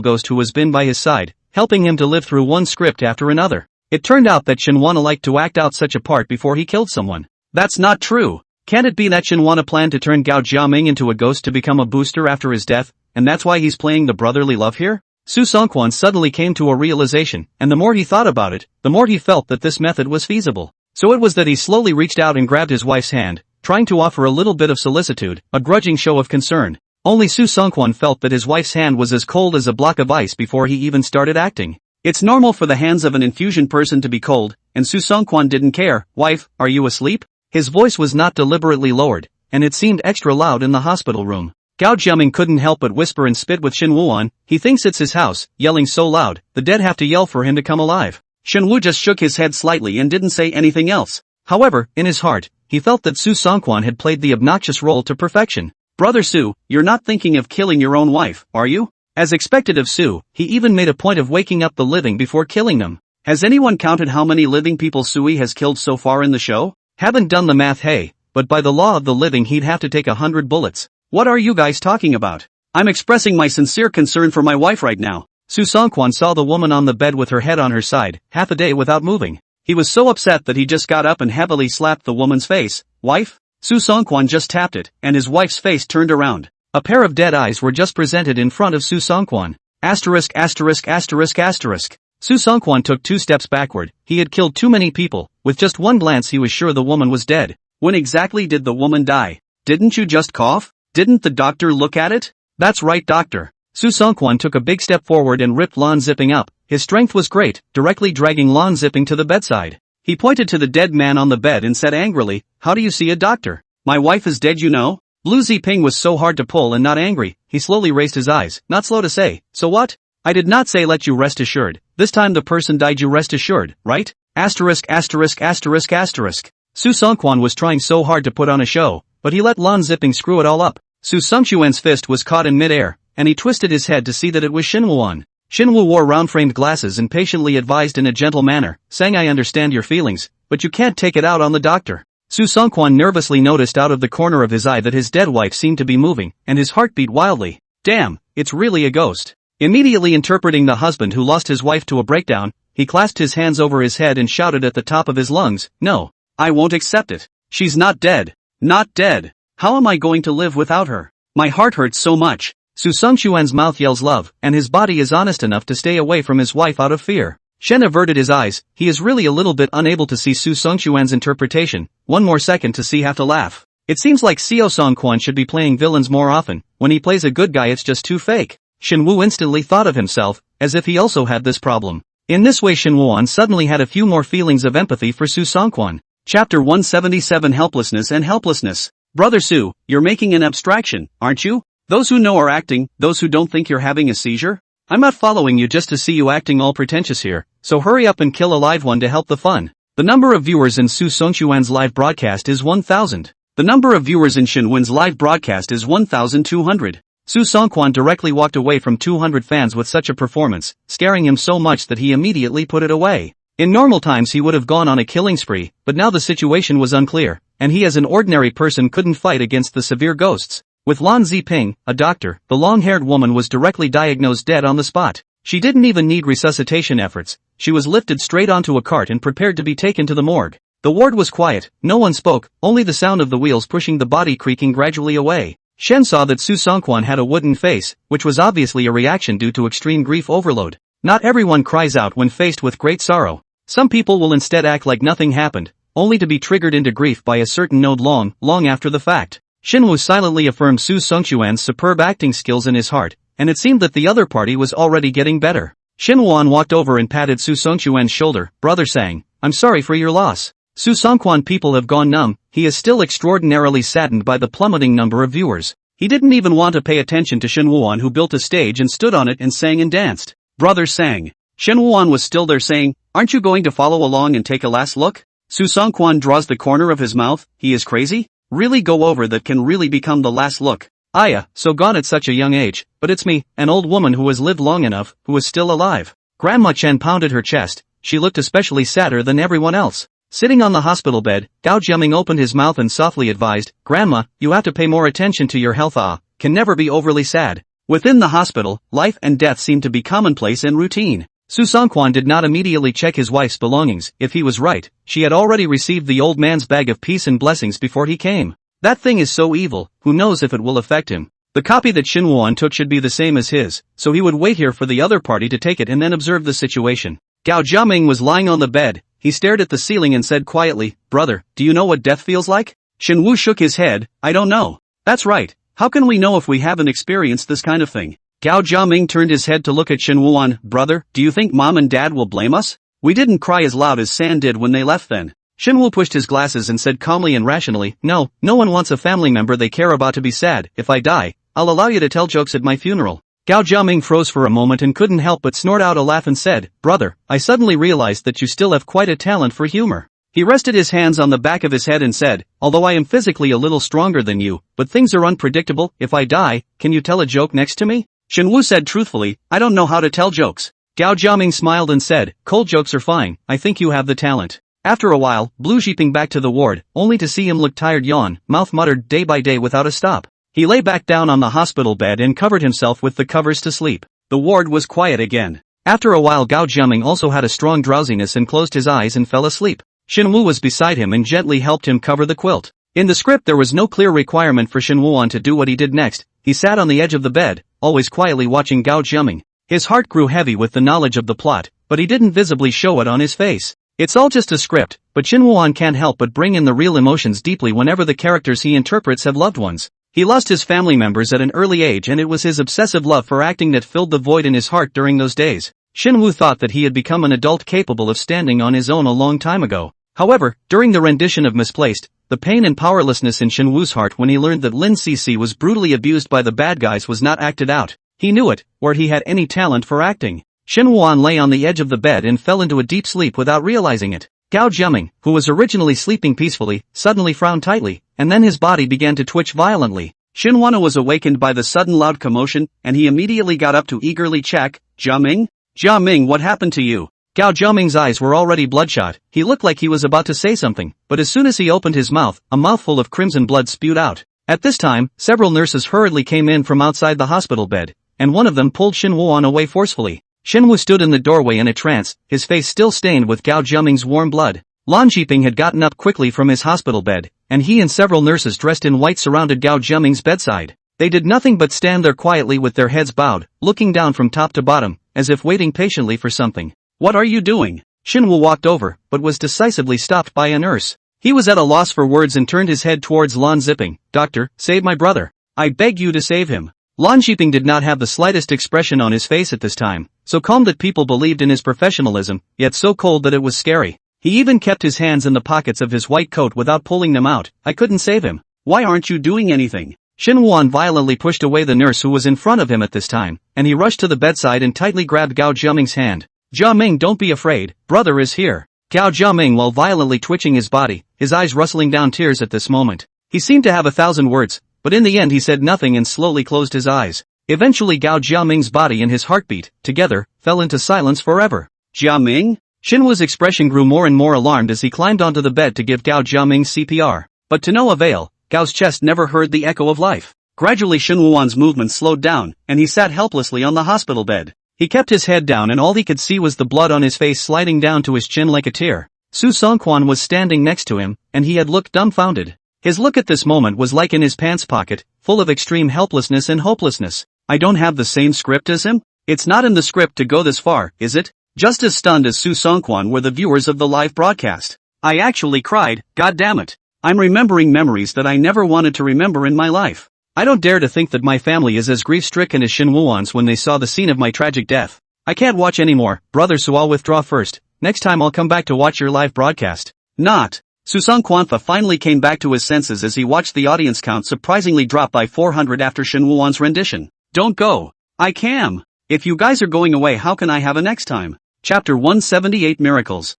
ghost who has been by his side, helping him to live through one script after another. It turned out that Shinwana liked to act out such a part before he killed someone. That's not true. Can't it be that Shinwana planned to turn Gao Jiaming into a ghost to become a booster after his death, and that's why he's playing the brotherly love here? Su Songkwan suddenly came to a realization, and the more he thought about it, the more he felt that this method was feasible. So it was that he slowly reached out and grabbed his wife's hand, trying to offer a little bit of solicitude, a grudging show of concern. Only Su Songkwan felt that his wife's hand was as cold as a block of ice before he even started acting. It's normal for the hands of an infusion person to be cold, and Su Songkwan didn't care. Wife, are you asleep? His voice was not deliberately lowered, and it seemed extra loud in the hospital room. Gao Jiaming couldn't help but whisper and spit with Shin Woo-won. He thinks it's his house, yelling so loud, the dead have to yell for him to come alive. Shin Woo just shook his head slightly and didn't say anything else. However, in his heart, he felt that Su Songkwan had played the obnoxious role to perfection. Brother Su, you're not thinking of killing your own wife, are you? As expected of Su, he even made a point of waking up the living before killing them. Has anyone counted how many living people Sui has killed so far in the show? Haven't done the math, hey, but by the law of the living he'd have to take 100 bullets. What are you guys talking about? I'm expressing my sincere concern for my wife right now. Su Songkwan saw the woman on the bed with her head on her side, half a day without moving. He was so upset that he just got up and heavily slapped the woman's face. Wife? Su Songkwan just tapped it, and his wife's face turned around. A pair of dead eyes were just presented in front of Su Songkwan. Asterisk asterisk asterisk asterisk. Su Songkwan took 2 steps backward. He had killed too many people. With just one glance he was sure the woman was dead. When exactly did the woman die? Didn't you just cough? Didn't the doctor look at it? That's right, doctor. Su Songkwan took a big step forward and ripped Lan Zipping up. His strength was great, directly dragging Lan Zipping to the bedside. He pointed to the dead man on the bed and said angrily, how do you see a doctor? My wife is dead, you know? Blue Ziping was so hard to pull and not angry. He slowly raised his eyes, not slow to say, so what? I did not say let you rest assured. This time the person died, you rest assured, right? Asterisk asterisk asterisk asterisk. Su Songkwan was trying so hard to put on a show, but he let Lan Zipping screw it all up. Su Songchuan's fist was caught in mid-air, and he twisted his head to see that it was Shin Woo-won. Shin Woo wore round-framed glasses and patiently advised in a gentle manner, saying I understand your feelings, but you can't take it out on the doctor. Su Songkwan nervously noticed out of the corner of his eye that his dead wife seemed to be moving, and his heart beat wildly. Damn, it's really a ghost. Immediately interpreting the husband who lost his wife to a breakdown, he clasped his hands over his head and shouted at the top of his lungs, no, I won't accept it. She's not dead. Not dead. How am I going to live without her? My heart hurts so much. Su Songchuan's mouth yells love, and his body is honest enough to stay away from his wife out of fear. Shen averted his eyes. He is really a little bit unable to see Su Songchuan's interpretation. One more second to see, have to laugh. It seems like Seo Songkwan should be playing villains more often. When he plays a good guy it's just too fake. Shin Woo instantly thought of himself, as if he also had this problem. In this way Shin Woo-won suddenly had a few more feelings of empathy for Su Songkwan. Chapter 177 Helplessness and Helplessness. Brother Su, you're making an abstraction, aren't you? Those who know are acting, those who don't think you're having a seizure? I'm not following you just to see you acting all pretentious here, so hurry up and kill a live one to help the fun. The number of viewers in Su Songchuan's live broadcast is 1,000. The number of viewers in Shin Win's live broadcast is 1,200. Su Songkwan directly walked away from 200 fans with such a performance, scaring him so much that he immediately put it away. In normal times he would have gone on a killing spree, but now the situation was unclear, and he as an ordinary person couldn't fight against the severe ghosts. With Lan Ziping, a doctor, the long-haired woman was directly diagnosed dead on the spot. She didn't even need resuscitation efforts. She was lifted straight onto a cart and prepared to be taken to the morgue. The ward was quiet, no one spoke, only the sound of the wheels pushing the body creaking gradually away. Shen saw that Su Songkwan had a wooden face, which was obviously a reaction due to extreme grief overload. Not everyone cries out when faced with great sorrow. Some people will instead act like nothing happened, only to be triggered into grief by a certain node long after the fact. Shinwoo silently affirmed Su Songchuan's superb acting skills in his heart, and it seemed that the other party was already getting better. Shinwoo walked over and patted Su Songchuan's shoulder. Brother sang, I'm sorry for your loss. Su Songkwan people have gone numb. He is still extraordinarily saddened by the plummeting number of viewers. He didn't even want to pay attention to Shin Woo-won, who built a stage and stood on it and sang and danced. Brothers sang. Shin Woo-won was still there saying, "Aren't you going to follow along and take a last look?" Soo Sung-kwan draws the corner of his mouth. He is crazy? Really go over that can really become the last look. Aya, so gone at such a young age, but it's me, an old woman who has lived long enough, who is still alive. Grandma Chen pounded her chest. She looked especially sadder than everyone else. Sitting on the hospital bed, Gao Jiaming opened his mouth and softly advised, "Grandma, you have to pay more attention to your health. Can never be overly sad." Within the hospital, life and death seemed to be commonplace and routine. Soo Sung-kwan did not immediately check his wife's belongings. If he was right, she had already received the old man's bag of peace and blessings before he came. That thing is so evil, who knows if it will affect him. The copy that Shin Woo-won took should be the same as his, so he would wait here for the other party to take it and then observe the situation. Gao Jiaming was lying on the bed. He stared at the ceiling and said quietly, "Brother, do you know what death feels like?" Shin Woo shook his head. "I don't know." "That's right. How can we know if we haven't experienced this kind of thing?" Gao Jiaming turned his head to look at Shin Woo-won. "Brother, do you think mom and dad will blame us? We didn't cry as loud as San did when they left then." Shin Woo pushed his glasses and said calmly and rationally, No one wants a family member they care about to be sad. If I die, I'll allow you to tell jokes at my funeral." Gao Jiaming froze for a moment and couldn't help but snort out a laugh and said, "Brother, I suddenly realized that you still have quite a talent for humor." He rested his hands on the back of his head and said, "Although I am physically a little stronger than you, but things are unpredictable. If I die, can you tell a joke next to me?" Shin Woo said truthfully, "I don't know how to tell jokes." Gao Jiaming smiled and said, "Cold jokes are fine. I think you have the talent." After a while, Blue jeeping back to the ward, only to see him look tired, yawn, mouth muttered day by day without a stop. He lay back down on the hospital bed and covered himself with the covers to sleep. The ward was quiet again. After a while, Gao Jiaming also had a strong drowsiness and closed his eyes and fell asleep. Shin Woo was beside him and gently helped him cover the quilt. In the script there was no clear requirement for Shin Woo-won to do what he did next. He sat on the edge of the bed, always quietly watching Gao Jiaming. His heart grew heavy with the knowledge of the plot, but he didn't visibly show it on his face. It's all just a script, but Shin Woo-won can't help but bring in the real emotions deeply whenever the characters he interprets have loved ones. He lost his family members at an early age, and it was his obsessive love for acting that filled the void in his heart during those days. Shin Woo thought that he had become an adult capable of standing on his own a long time ago. However, during the rendition of Misplaced, the pain and powerlessness in Shin Woo's heart when he learned that Lin Cece was brutally abused by the bad guys was not acted out. He knew it, or he had any talent for acting. Shin Woo-won lay on the edge of the bed and fell into a deep sleep without realizing it. Gao Jiaming, who was originally sleeping peacefully, suddenly frowned tightly, and then his body began to twitch violently. Shin Woo was awakened by the sudden loud commotion, and he immediately got up to eagerly check. "Jiaming? Jiaming, what happened to you?" Gao Jiaming's eyes were already bloodshot. He looked like he was about to say something, but as soon as he opened his mouth, a mouthful of crimson blood spewed out. At this time, several nurses hurriedly came in from outside the hospital bed, and one of them pulled Shin Woo-won away forcefully. Shin Woo stood in the doorway in a trance, his face still stained with Gao Jiaming's warm blood. Lan Jiping had gotten up quickly from his hospital bed, and he and several nurses dressed in white surrounded Gao Jiaming's bedside. They did nothing but stand there quietly with their heads bowed, looking down from top to bottom, as if waiting patiently for something. "What are you doing?" Shin Woo walked over, but was decisively stopped by a nurse. He was at a loss for words and turned his head towards Lan Zipping. "Doctor, save my brother. I beg you to save him." Lan Jiping did not have the slightest expression on his face at this time, so calm that people believed in his professionalism, yet so cold that it was scary. He even kept his hands in the pockets of his white coat without pulling them out. "I couldn't save him." "Why aren't you doing anything?" Shin Woo-won violently pushed away the nurse who was in front of him at this time, and he rushed to the bedside and tightly grabbed Gao Jiaming's hand. "Jiaming, don't be afraid, brother is here." Gao Jiaming, while violently twitching his body, his eyes rustling down tears at this moment. He seemed to have 1,000 words, but in the end he said nothing and slowly closed his eyes. Eventually Gao Jiaming's body and his heartbeat, together, fell into silence forever. "Jiaming?" Shin Woo's expression grew more and more alarmed as he climbed onto the bed to give Gao Jiaming CPR. But to no avail, Gao's chest never heard the echo of life. Gradually Shin Woo-won's movements slowed down, and he sat helplessly on the hospital bed. He kept his head down and all he could see was the blood on his face sliding down to his chin like a tear. Soo Sung-kwan was standing next to him, and he had looked dumbfounded. His look at this moment was like in his pants pocket, full of extreme helplessness and hopelessness. "I don't have the same script as him? It's not in the script to go this far, is it?" Just as stunned as Soo Sung-kwan were the viewers of the live broadcast. "I actually cried, god damn it. I'm remembering memories that I never wanted to remember in my life. I don't dare to think that my family is as grief-stricken as Shin Woo-won's when they saw the scene of my tragic death. I can't watch anymore, brother, so I'll withdraw first. Next time I'll come back to watch your live broadcast." Not. Susang Kwanfa finally came back to his senses as he watched the audience count surprisingly drop by 400 after Shin Wooon's rendition. Don't go. I can. If you guys are going away, how can I have a next time? Chapter 178 Miracles.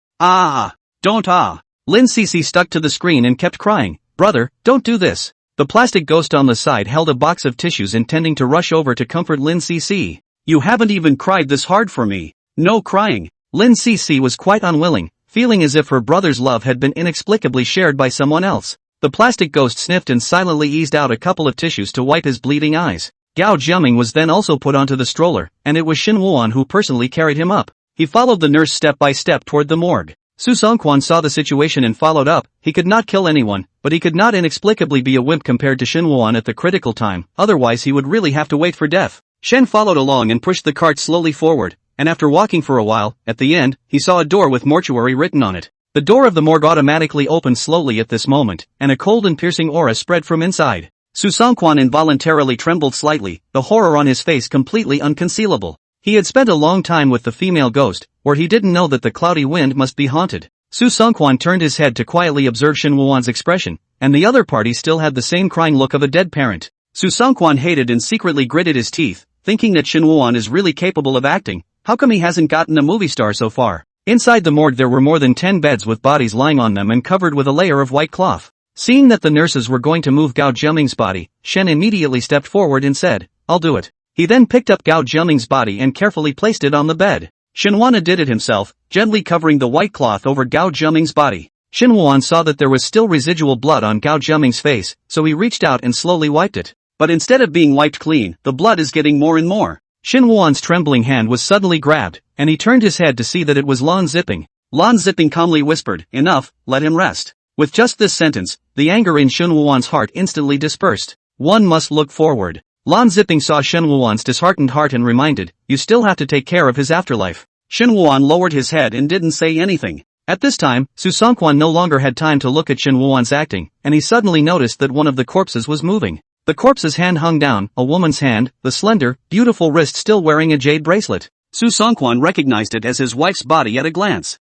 Don't Lin Cece stuck to the screen and kept crying, brother, don't do this. The plastic ghost on the side held a box of tissues intending to rush over to comfort Lin Cece. You haven't even cried this hard for me. No crying. Lin Cece was quite unwilling, feeling as if her brother's love had been inexplicably shared by someone else. The plastic ghost sniffed and silently eased out a couple of tissues to wipe his bleeding eyes. Gao Jiaming was then also put onto the stroller, and it was Shin Wooon who personally carried him up. He followed the nurse step by step toward the morgue. Su Songkwan saw the situation and followed up. He could not kill anyone, but he could not inexplicably be a wimp compared to Shin Wooon at the critical time, otherwise he would really have to wait for death. Shen followed along and pushed the cart slowly forward, and after walking for a while, at the end, he saw a door with mortuary written on it. The door of the morgue automatically opened slowly at this moment, and a cold and piercing aura spread from inside. Su Songkwan involuntarily trembled slightly, the horror on his face completely unconcealable. He had spent a long time with the female ghost, where he didn't know that the cloudy wind must be haunted. Su Songkwan turned his head to quietly observe Shin Wooon's expression, and the other party still had the same crying look of a dead parent. Su Songkwan hated and secretly gritted his teeth, thinking that Shin Wooon is really capable of acting. How come he hasn't gotten a movie star so far? Inside the morgue there were more than 10 beds with bodies lying on them and covered with a layer of white cloth. Seeing that the nurses were going to move Gao Jiaming's body, Shen immediately stepped forward and said, I'll do it. He then picked up Gao Jiaming's body and carefully placed it on the bed. Shin Wooon did it himself, gently covering the white cloth over Gao Jiaming's body. Shin Wooon saw that there was still residual blood on Gao Jiaming's face, so he reached out and slowly wiped it. But instead of being wiped clean, the blood is getting more and more. Shin Wooon's trembling hand was suddenly grabbed, and he turned his head to see that it was Lan Zipping. Lan Zipping calmly whispered, enough, let him rest. With just this sentence, the anger in Shin Wooon's heart instantly dispersed. One must look forward. Lan Zipping saw Shin Wooon's disheartened heart and reminded, you still have to take care of his afterlife. Shin Wooon lowered his head and didn't say anything. At this time, Su Songkwan no longer had time to look at Shin Wooon's acting, and he suddenly noticed that one of the corpses was moving. The corpse's hand hung down, a woman's hand, the slender, beautiful wrist still wearing a jade bracelet. Su Songkwan recognized it as his wife's body at a glance.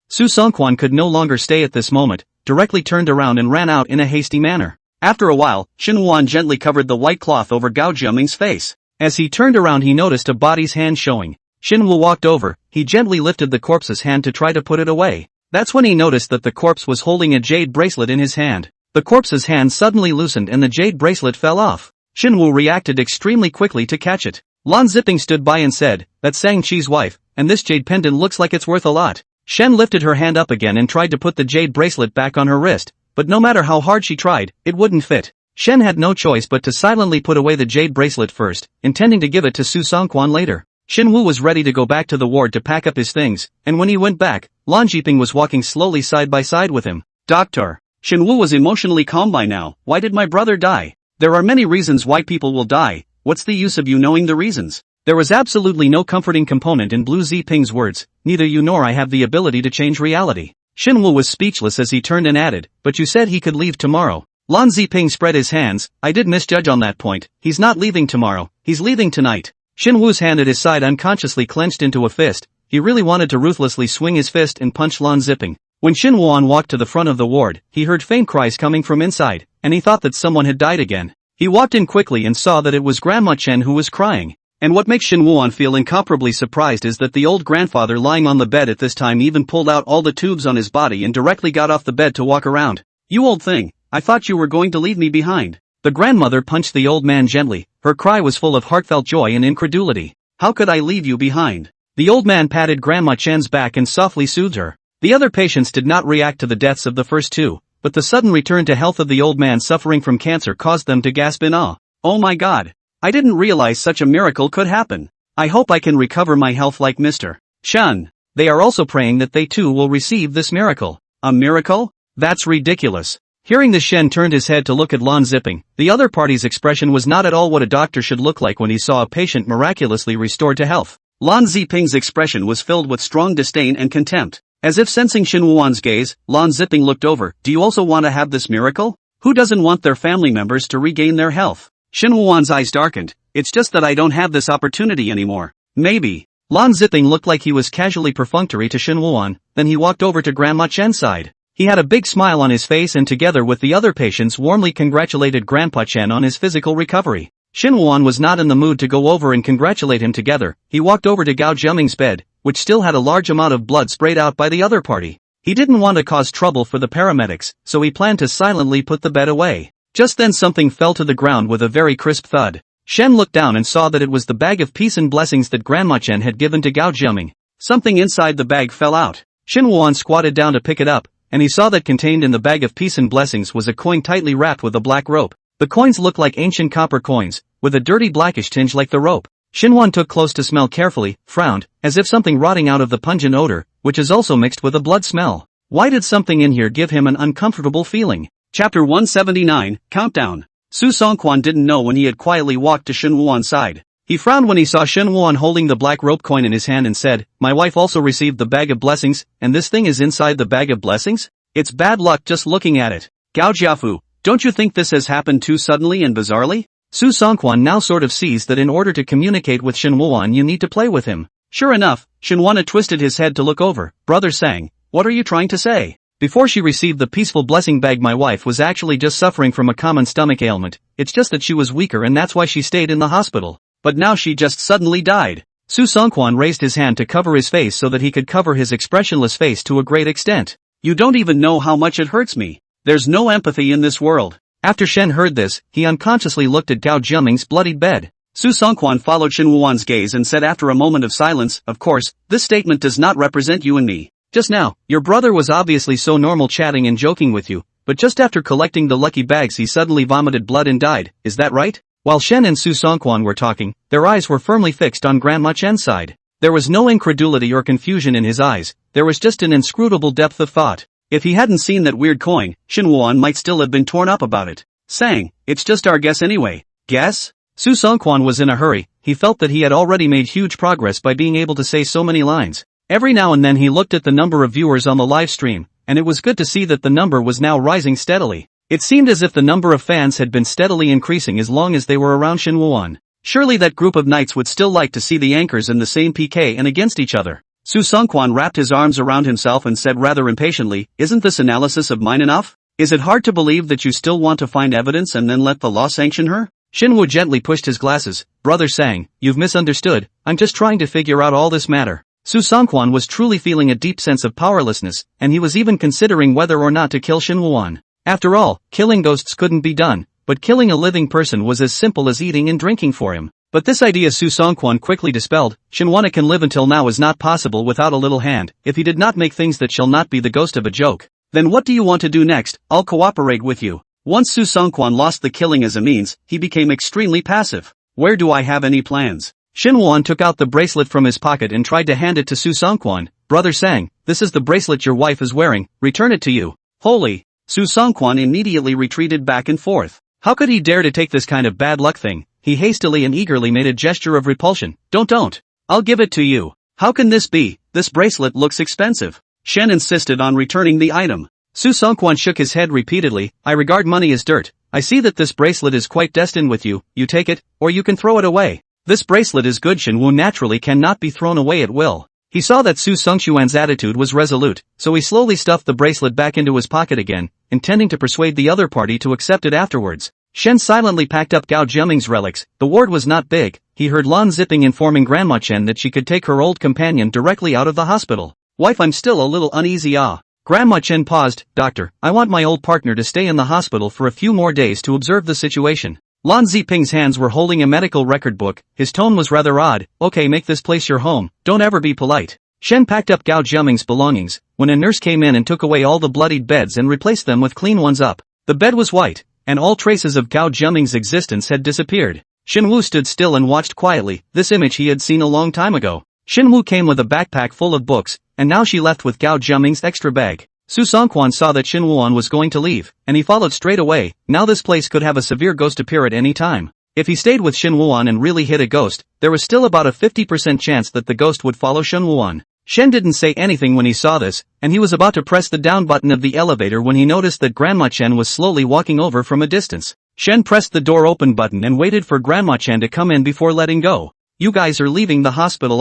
Su Songkwan could no longer stay at this moment, directly turned around and ran out in a hasty manner. After a while, Shin Wooon gently covered the white cloth over Gao Jiaming's face. As he turned around he noticed a body's hand showing. Shin Woo walked over, he gently lifted the corpse's hand to try to put it away. That's when he noticed that the corpse was holding a jade bracelet in his hand. The corpse's hand suddenly loosened and the jade bracelet fell off. Shin Woo reacted extremely quickly to catch it. Lan Zipping stood by and said, that's Sang Chi's wife, and this jade pendant looks like it's worth a lot. Shen lifted her hand up again and tried to put the jade bracelet back on her wrist, but no matter how hard she tried, it wouldn't fit. Shen had no choice but to silently put away the jade bracelet first, intending to give it to Su Songkwan later. Shin Woo was ready to go back to the ward to pack up his things, and when he went back, Lan Jiping was walking slowly side by side with him. Doctor. Shin Woo was emotionally calm by now. Why did my brother die? There are many reasons why people will die. What's the use of you knowing the reasons? There was absolutely no comforting component in Blue Ziping's words. Neither you nor I have the ability to change reality. Shin Woo was speechless as he turned and added, but you said he could leave tomorrow. Lan Ziping spread his hands. I did misjudge on that point. He's not leaving tomorrow. He's leaving tonight. Shin Woo's hand at his side unconsciously clenched into a fist. He really wanted to ruthlessly swing his fist and punch Lan Zipping. When Shin Wooon walked to the front of the ward, he heard faint cries coming from inside, and he thought that someone had died again. He walked in quickly and saw that it was Grandma Chen who was crying. And what makes Shin Wooon feel incomparably surprised is that the old grandfather lying on the bed at this time even pulled out all the tubes on his body and directly got off the bed to walk around. You old thing, I thought you were going to leave me behind. The grandmother punched the old man gently. Her cry was full of heartfelt joy and incredulity. How could I leave you behind? The old man patted Grandma Chen's back and softly soothed her. The other patients did not react to the deaths of the first two, but the sudden return to health of the old man suffering from cancer caused them to gasp in awe. Oh my God! I didn't realize such a miracle could happen. I hope I can recover my health like Mr. Chun. They are also praying that they too will receive this miracle. A miracle? That's ridiculous. Hearing this, Shen turned his head to look at Lan Zipping. The other party's expression was not at all what a doctor should look like when he saw a patient miraculously restored to health. Lan Ziping's expression was filled with strong disdain and contempt. As if sensing Shin Wooon's gaze, Lan Zipping looked over. Do you also want to have this miracle? Who doesn't want their family members to regain their health? Shin Wooon's eyes darkened. It's just that I don't have this opportunity anymore. Maybe Lan Zipping looked like he was casually perfunctory to Shin Woo-won, then he walked over to Grandma Chen's side. He had a big smile on his face and together with the other patients warmly congratulated Grandpa Chen on his physical recovery. Shin Woo-won was not in the mood to go over and congratulate him together. He walked over to Gao Jiaming's bed, which still had a large amount of blood sprayed out by the other party. He didn't want to cause trouble for the paramedics, so he planned to silently put the bed away. Just then something fell to the ground with a very crisp thud. Shen looked down and saw that it was the bag of peace and blessings that Grandma Chen had given to Gao Jiaming. Something inside the bag fell out. Shin Woo-won squatted down to pick it up, and he saw that contained in the bag of peace and blessings was a coin tightly wrapped with a black rope. The coins looked like ancient copper coins, with a dirty blackish tinge like the rope. Shin Woo-won took close to smell carefully, frowned, as if something rotting out of the pungent odor, which is also mixed with a blood smell. Why did something in here give him an uncomfortable feeling? Chapter 179, Countdown. Su Songkwan didn't know when he had quietly walked to Shin Woo-won's side. He frowned when he saw Shin Woo-won holding the black rope coin in his hand and said, "My wife also received the bag of blessings, and this thing is inside the bag of blessings? It's bad luck just looking at it. Gao Jiafu, don't you think this has happened too suddenly and bizarrely?" Su Songkwan now sort of sees that in order to communicate with Shin Woo-won you need to play with him. Sure enough, Shin Woo-won twisted his head to look over. "Brother Sang, what are you trying to say? Before she received the peaceful blessing bag my wife was actually just suffering from a common stomach ailment, it's just that she was weaker and that's why she stayed in the hospital. But now she just suddenly died." Su Songkwan raised his hand to cover his face so that he could cover his expressionless face to a great extent. "You don't even know how much it hurts me. There's no empathy in this world." After Shen heard this, he unconsciously looked at Gao Jiaming's bloodied bed. Su Songkwan followed Shin Woo-won's gaze and said after a moment of silence, "Of course, this statement does not represent you and me. Just now, your brother was obviously so normal chatting and joking with you, but just after collecting the lucky bags he suddenly vomited blood and died, is that right?" While Shen and Su Songkwan were talking, their eyes were firmly fixed on Grandma Chen's side. There was no incredulity or confusion in his eyes, there was just an inscrutable depth of thought. If he hadn't seen that weird coin, Shin Woo-won might still have been torn up about it. "Sang, it's just our guess anyway." "Guess?" Su Songkwan was in a hurry, he felt that he had already made huge progress by being able to say so many lines. Every now and then he looked at the number of viewers on the live stream, and it was good to see that the number was now rising steadily. It seemed as if the number of fans had been steadily increasing as long as they were around Shin Woo-won. Surely that group of knights would still like to see the anchors in the same PK and against each other. Su Songkwan wrapped his arms around himself and said rather impatiently, "Isn't this analysis of mine enough? Is it hard to believe that you still want to find evidence and then let the law sanction her?" Shin Woo gently pushed his glasses. "Brother Sang, you've misunderstood, I'm just trying to figure out all this matter." Su Songkwan was truly feeling a deep sense of powerlessness, and he was even considering whether or not to kill Shin Woo-won. After all, killing ghosts couldn't be done, but killing a living person was as simple as eating and drinking for him. But this idea Su Songkwan quickly dispelled. Shin Woo-won can live until now is not possible without a little hand, if he did not make things that shall not be the ghost of a joke. "Then what do you want to do next? I'll cooperate with you." Once Su Songkwan lost the killing as a means, he became extremely passive. "Where do I have any plans?" Shin Woo-won took out the bracelet from his pocket and tried to hand it to Su Songkwan. "Brother Sang, this is the bracelet your wife is wearing, return it to you." "Holy!" Su Songkwan immediately retreated back and forth. How could he dare to take this kind of bad luck thing? He hastily and eagerly made a gesture of repulsion. Don't. I'll give it to you." "How can this be? This bracelet looks expensive." Shen insisted on returning the item. Su Songkwan shook his head repeatedly. "I regard money as dirt. I see that this bracelet is quite destined with you, you take it, or you can throw it away." "This bracelet is good." Shin Woo naturally cannot be thrown away at will. He saw that Su Songchuan's attitude was resolute, so he slowly stuffed the bracelet back into his pocket again, intending to persuade the other party to accept it afterwards. Shen silently packed up Gao Jiaming's relics. The ward was not big. He heard Lan Zipping informing Grandma Chen that she could take her old companion directly out of the hospital. "Wife, I'm still a little uneasy." Grandma Chen paused. "Doctor, I want my old partner to stay in the hospital for a few more days to observe the situation." Lan Ziping's hands were holding a medical record book. His tone was rather odd. "Okay, make this place your home, don't ever be polite." Shen packed up Gao Jiaming's belongings, when a nurse came in and took away all the bloodied beds and replaced them with clean ones up. The bed was white, and all traces of Gao Jiaming's existence had disappeared. Shin Woo stood still and watched quietly. This image he had seen a long time ago. Shin Woo came with a backpack full of books, and now she left with Gao Jiaming's extra bag. Su Songkwan saw that Shin Woo-won was going to leave, and he followed straight away. Now this place could have a severe ghost appear at any time. If he stayed with Shin Woo-won and really hit a ghost, there was still about a 50% chance that the ghost would follow Shin Woo-won. Shen didn't say anything when he saw this, and he was about to press the down button of the elevator when he noticed that Grandma Chen was slowly walking over from a distance. Shen pressed the door open button and waited for Grandma Chen to come in before letting go. "You guys are leaving the hospital."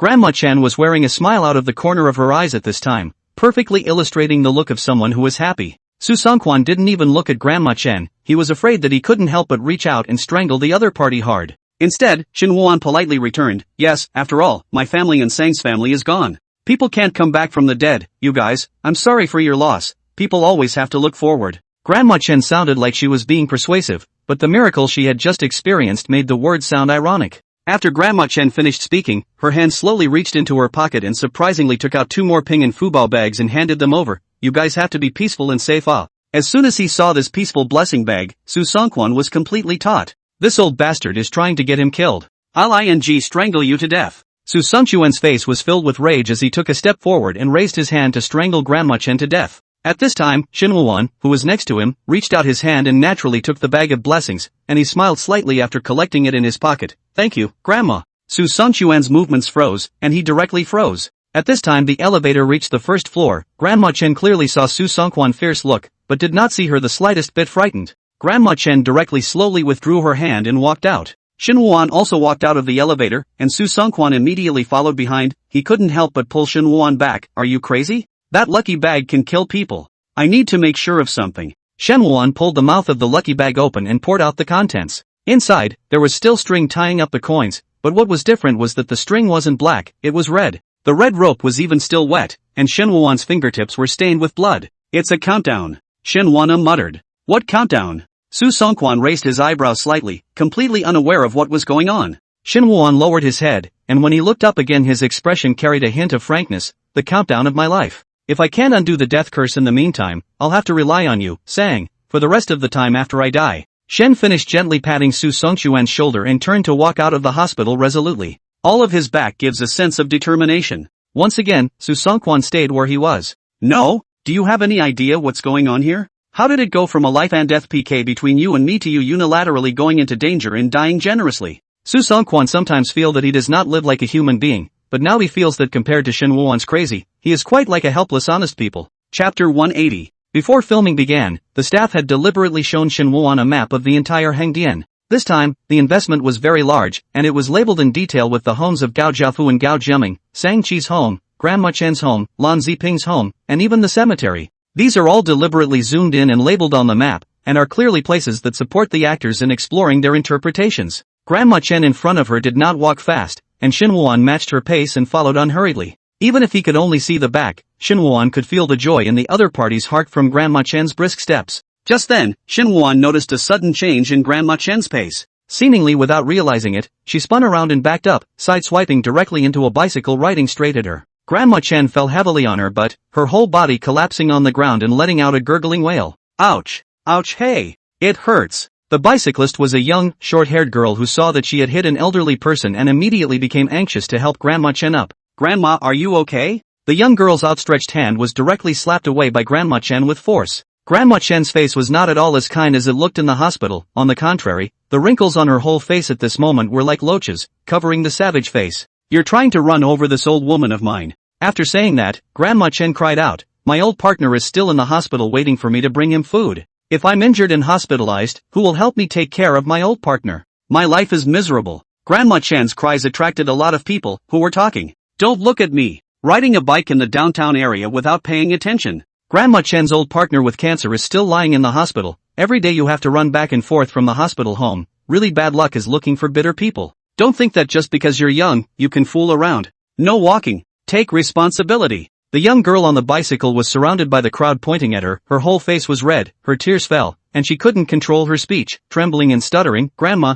Grandma Chen was wearing a smile out of the corner of her eyes at this time, perfectly illustrating the look of someone who is happy. Su Songkwan didn't even look at Grandma Chen, he was afraid that he couldn't help but reach out and strangle the other party hard. Instead, Shin Wuan politely returned, yes, after all, my family and Sang's family is gone. People can't come back from the dead, you guys, I'm sorry for your loss, people always have to look forward. Grandma Chen sounded like she was being persuasive, but the miracle she had just experienced made the words sound ironic. After Grandma Chen finished speaking, her hand slowly reached into her pocket and surprisingly took out 2 more ping and fubao bags and handed them over. You guys have to be peaceful and safe. As soon as he saw this peaceful blessing bag, Su Songkwan was completely taut. This old bastard is trying to get him killed. I'll strangle you to death. Su Songchuan's face was filled with rage as he took a step forward and raised his hand to strangle Grandma Chen to death. At this time, Shin Wuan, who was next to him, reached out his hand and naturally took the bag of blessings, and he smiled slightly after collecting it in his pocket. Thank you, Grandma. Su Songchuan's movements froze, and he directly froze. At this time the elevator reached the first floor. Grandma Chen clearly saw Su Songkwan's fierce look, but did not see her the slightest bit frightened. Grandma Chen directly slowly withdrew her hand and walked out. Shin Wuan also walked out of the elevator, and Su Songkwan immediately followed behind. He couldn't help but pull Shin Wuan back. Are you crazy? That lucky bag can kill people. I need to make sure of something. Shen Wuan pulled the mouth of the lucky bag open and poured out the contents. Inside, there was still string tying up the coins, but what was different was that the string wasn't black, it was red. The red rope was even still wet, and Shen Wuan's fingertips were stained with blood. It's a countdown. Shen Wuan muttered. What countdown? Su Songkwan raised his eyebrows slightly, completely unaware of what was going on. Shen Wuan lowered his head, and when he looked up again his expression carried a hint of frankness. The countdown of my life. If I can't undo the death curse in the meantime, I'll have to rely on you, Sang, for the rest of the time after I die. Shen finished gently patting Su Songchuan's shoulder and turned to walk out of the hospital resolutely. All of his back gives a sense of determination. Once again, Su Songkwan stayed where he was. No? Do you have any idea what's going on here? How did it go from a life and death PK between you and me to you unilaterally going into danger and dying generously? Su Songkwan sometimes feel that he does not live like a human being, but now he feels that compared to Shin Wuan's crazy, he is quite like a helpless honest people. Chapter 180. Before filming began, the staff had deliberately shown Shin Wuan a map of the entire Hangdian. This time, the investment was very large, and it was labeled in detail with the homes of Gao Jiafu and Gao Jiaming, Sang Qi's home, Grandma Chen's home, Lan Ziping's home, and even the cemetery. These are all deliberately zoomed in and labeled on the map, and are clearly places that support the actors in exploring their interpretations. Grandma Chen in front of her did not walk fast, and Shin Wuan matched her pace and followed unhurriedly. Even if he could only see the back, Shin Wuan could feel the joy in the other party's heart from Grandma Chen's brisk steps. Just then, Shin Wuan noticed a sudden change in Grandma Chen's pace. Seemingly without realizing it, she spun around and backed up, sideswiping directly into a bicycle riding straight at her. Grandma Chen fell heavily on her butt, her whole body collapsing on the ground and letting out a gurgling wail. Ouch! Ouch, hey! It hurts! The bicyclist was a young, short-haired girl who saw that she had hit an elderly person and immediately became anxious to help Grandma Chen up. Grandma, are you okay? The young girl's outstretched hand was directly slapped away by Grandma Chen with force. Grandma Chen's face was not at all as kind as it looked in the hospital. On the contrary, the wrinkles on her whole face at this moment were like loaches, covering the savage face. You're trying to run over this old woman of mine. After saying that, Grandma Chen cried out, my old partner is still in the hospital waiting for me to bring him food. If I'm injured and hospitalized, who will help me take care of my old partner? My life is miserable. Grandma Chen's cries attracted a lot of people, who were talking. Don't look at me, riding a bike in the downtown area without paying attention. Grandma Chen's old partner with cancer is still lying in the hospital. Every day you have to run back and forth from the hospital home. Really bad luck is looking for bitter people. Don't think that just because you're young, you can fool around. No walking. Take responsibility. The young girl on the bicycle was surrounded by the crowd pointing at her, her whole face was red, her tears fell, and she couldn't control her speech, trembling and stuttering. Grandma,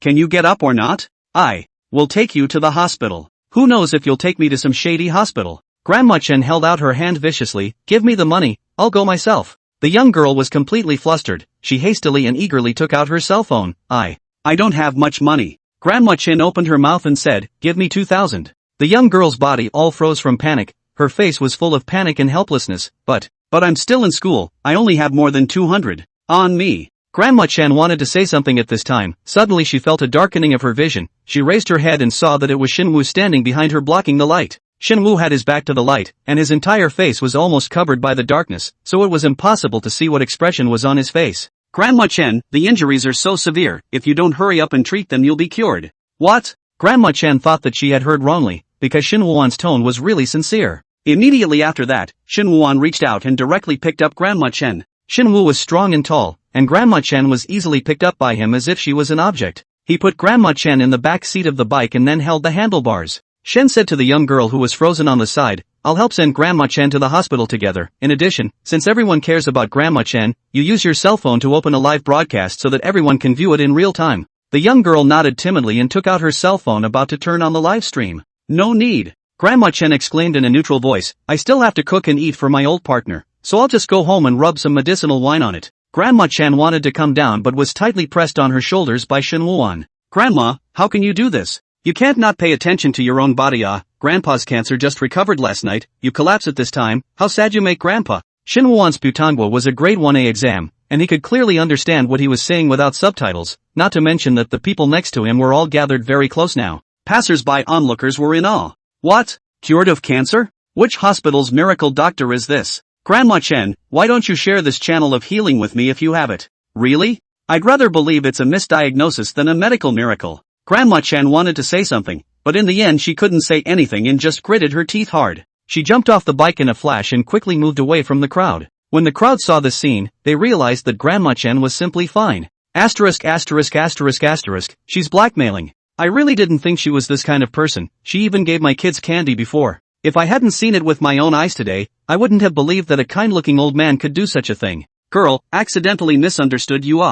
can you get up or not? I will take you to the hospital. Who knows if you'll take me to some shady hospital? Grandma Chen held out her hand viciously. Give me the money, I'll go myself. The young girl was completely flustered. She hastily and eagerly took out her cell phone. I don't have much money. Grandma Chen opened her mouth and said, give me 2,000. The young girl's body all froze from panic. Her face was full of panic and helplessness. But I'm still in school, I only have more than 200. On me. Grandma Chen wanted to say something at this time. Suddenly she felt a darkening of her vision. She raised her head and saw that it was Shin Wu standing behind her blocking the light. Shin Wu had his back to the light, and his entire face was almost covered by the darkness, so it was impossible to see what expression was on his face. Grandma Chen, the injuries are so severe, if you don't hurry up and treat them you'll be cured. What? Grandma Chen thought that she had heard wrongly. because Shin Wuan's tone was really sincere. Immediately after that, Shin Wuan reached out and directly picked up Grandma Chen. Shin Wu was strong and tall, and Grandma Chen was easily picked up by him as if she was an object. He put Grandma Chen in the back seat of the bike and then held the handlebars. Shen said to the young girl who was frozen on the side, "I'll help send Grandma Chen to the hospital together. In addition, since everyone cares about Grandma Chen, you use your cell phone to open a live broadcast so that everyone can view it in real time." The young girl nodded timidly and took out her cell phone about to turn on the live stream. "No need," Grandma Chen exclaimed in a neutral voice, "I still have to cook and eat for my old partner, so I'll just go home and rub some medicinal wine on it." Grandma Chen wanted to come down but was tightly pressed on her shoulders by Shin Wuan. "Grandma, how can you do this? You can't not pay attention to your own body. Grandpa's cancer just recovered last night, you collapse at this time, how sad you make Grandpa." Shin Wuan's Putangwa was a grade 1A exam, and he could clearly understand what he was saying without subtitles, not to mention that the people next to him were all gathered very close now. Passers-by onlookers were in awe. "What? Cured of cancer? Which hospital's miracle doctor is this? Grandma Chen, why don't you share this channel of healing with me if you have it?" "Really? I'd rather believe it's a misdiagnosis than a medical miracle." Grandma Chen wanted to say something, but in the end she couldn't say anything and just gritted her teeth hard. She jumped off the bike in a flash and quickly moved away from the crowd. When the crowd saw this scene, they realized that Grandma Chen was simply fine. Asterisk asterisk asterisk asterisk, she's blackmailing. I really didn't think she was this kind of person. She even gave my kids candy before. If I hadn't seen it with my own eyes today, I wouldn't have believed that a kind-looking old man could do such a thing. Girl, accidentally misunderstood you.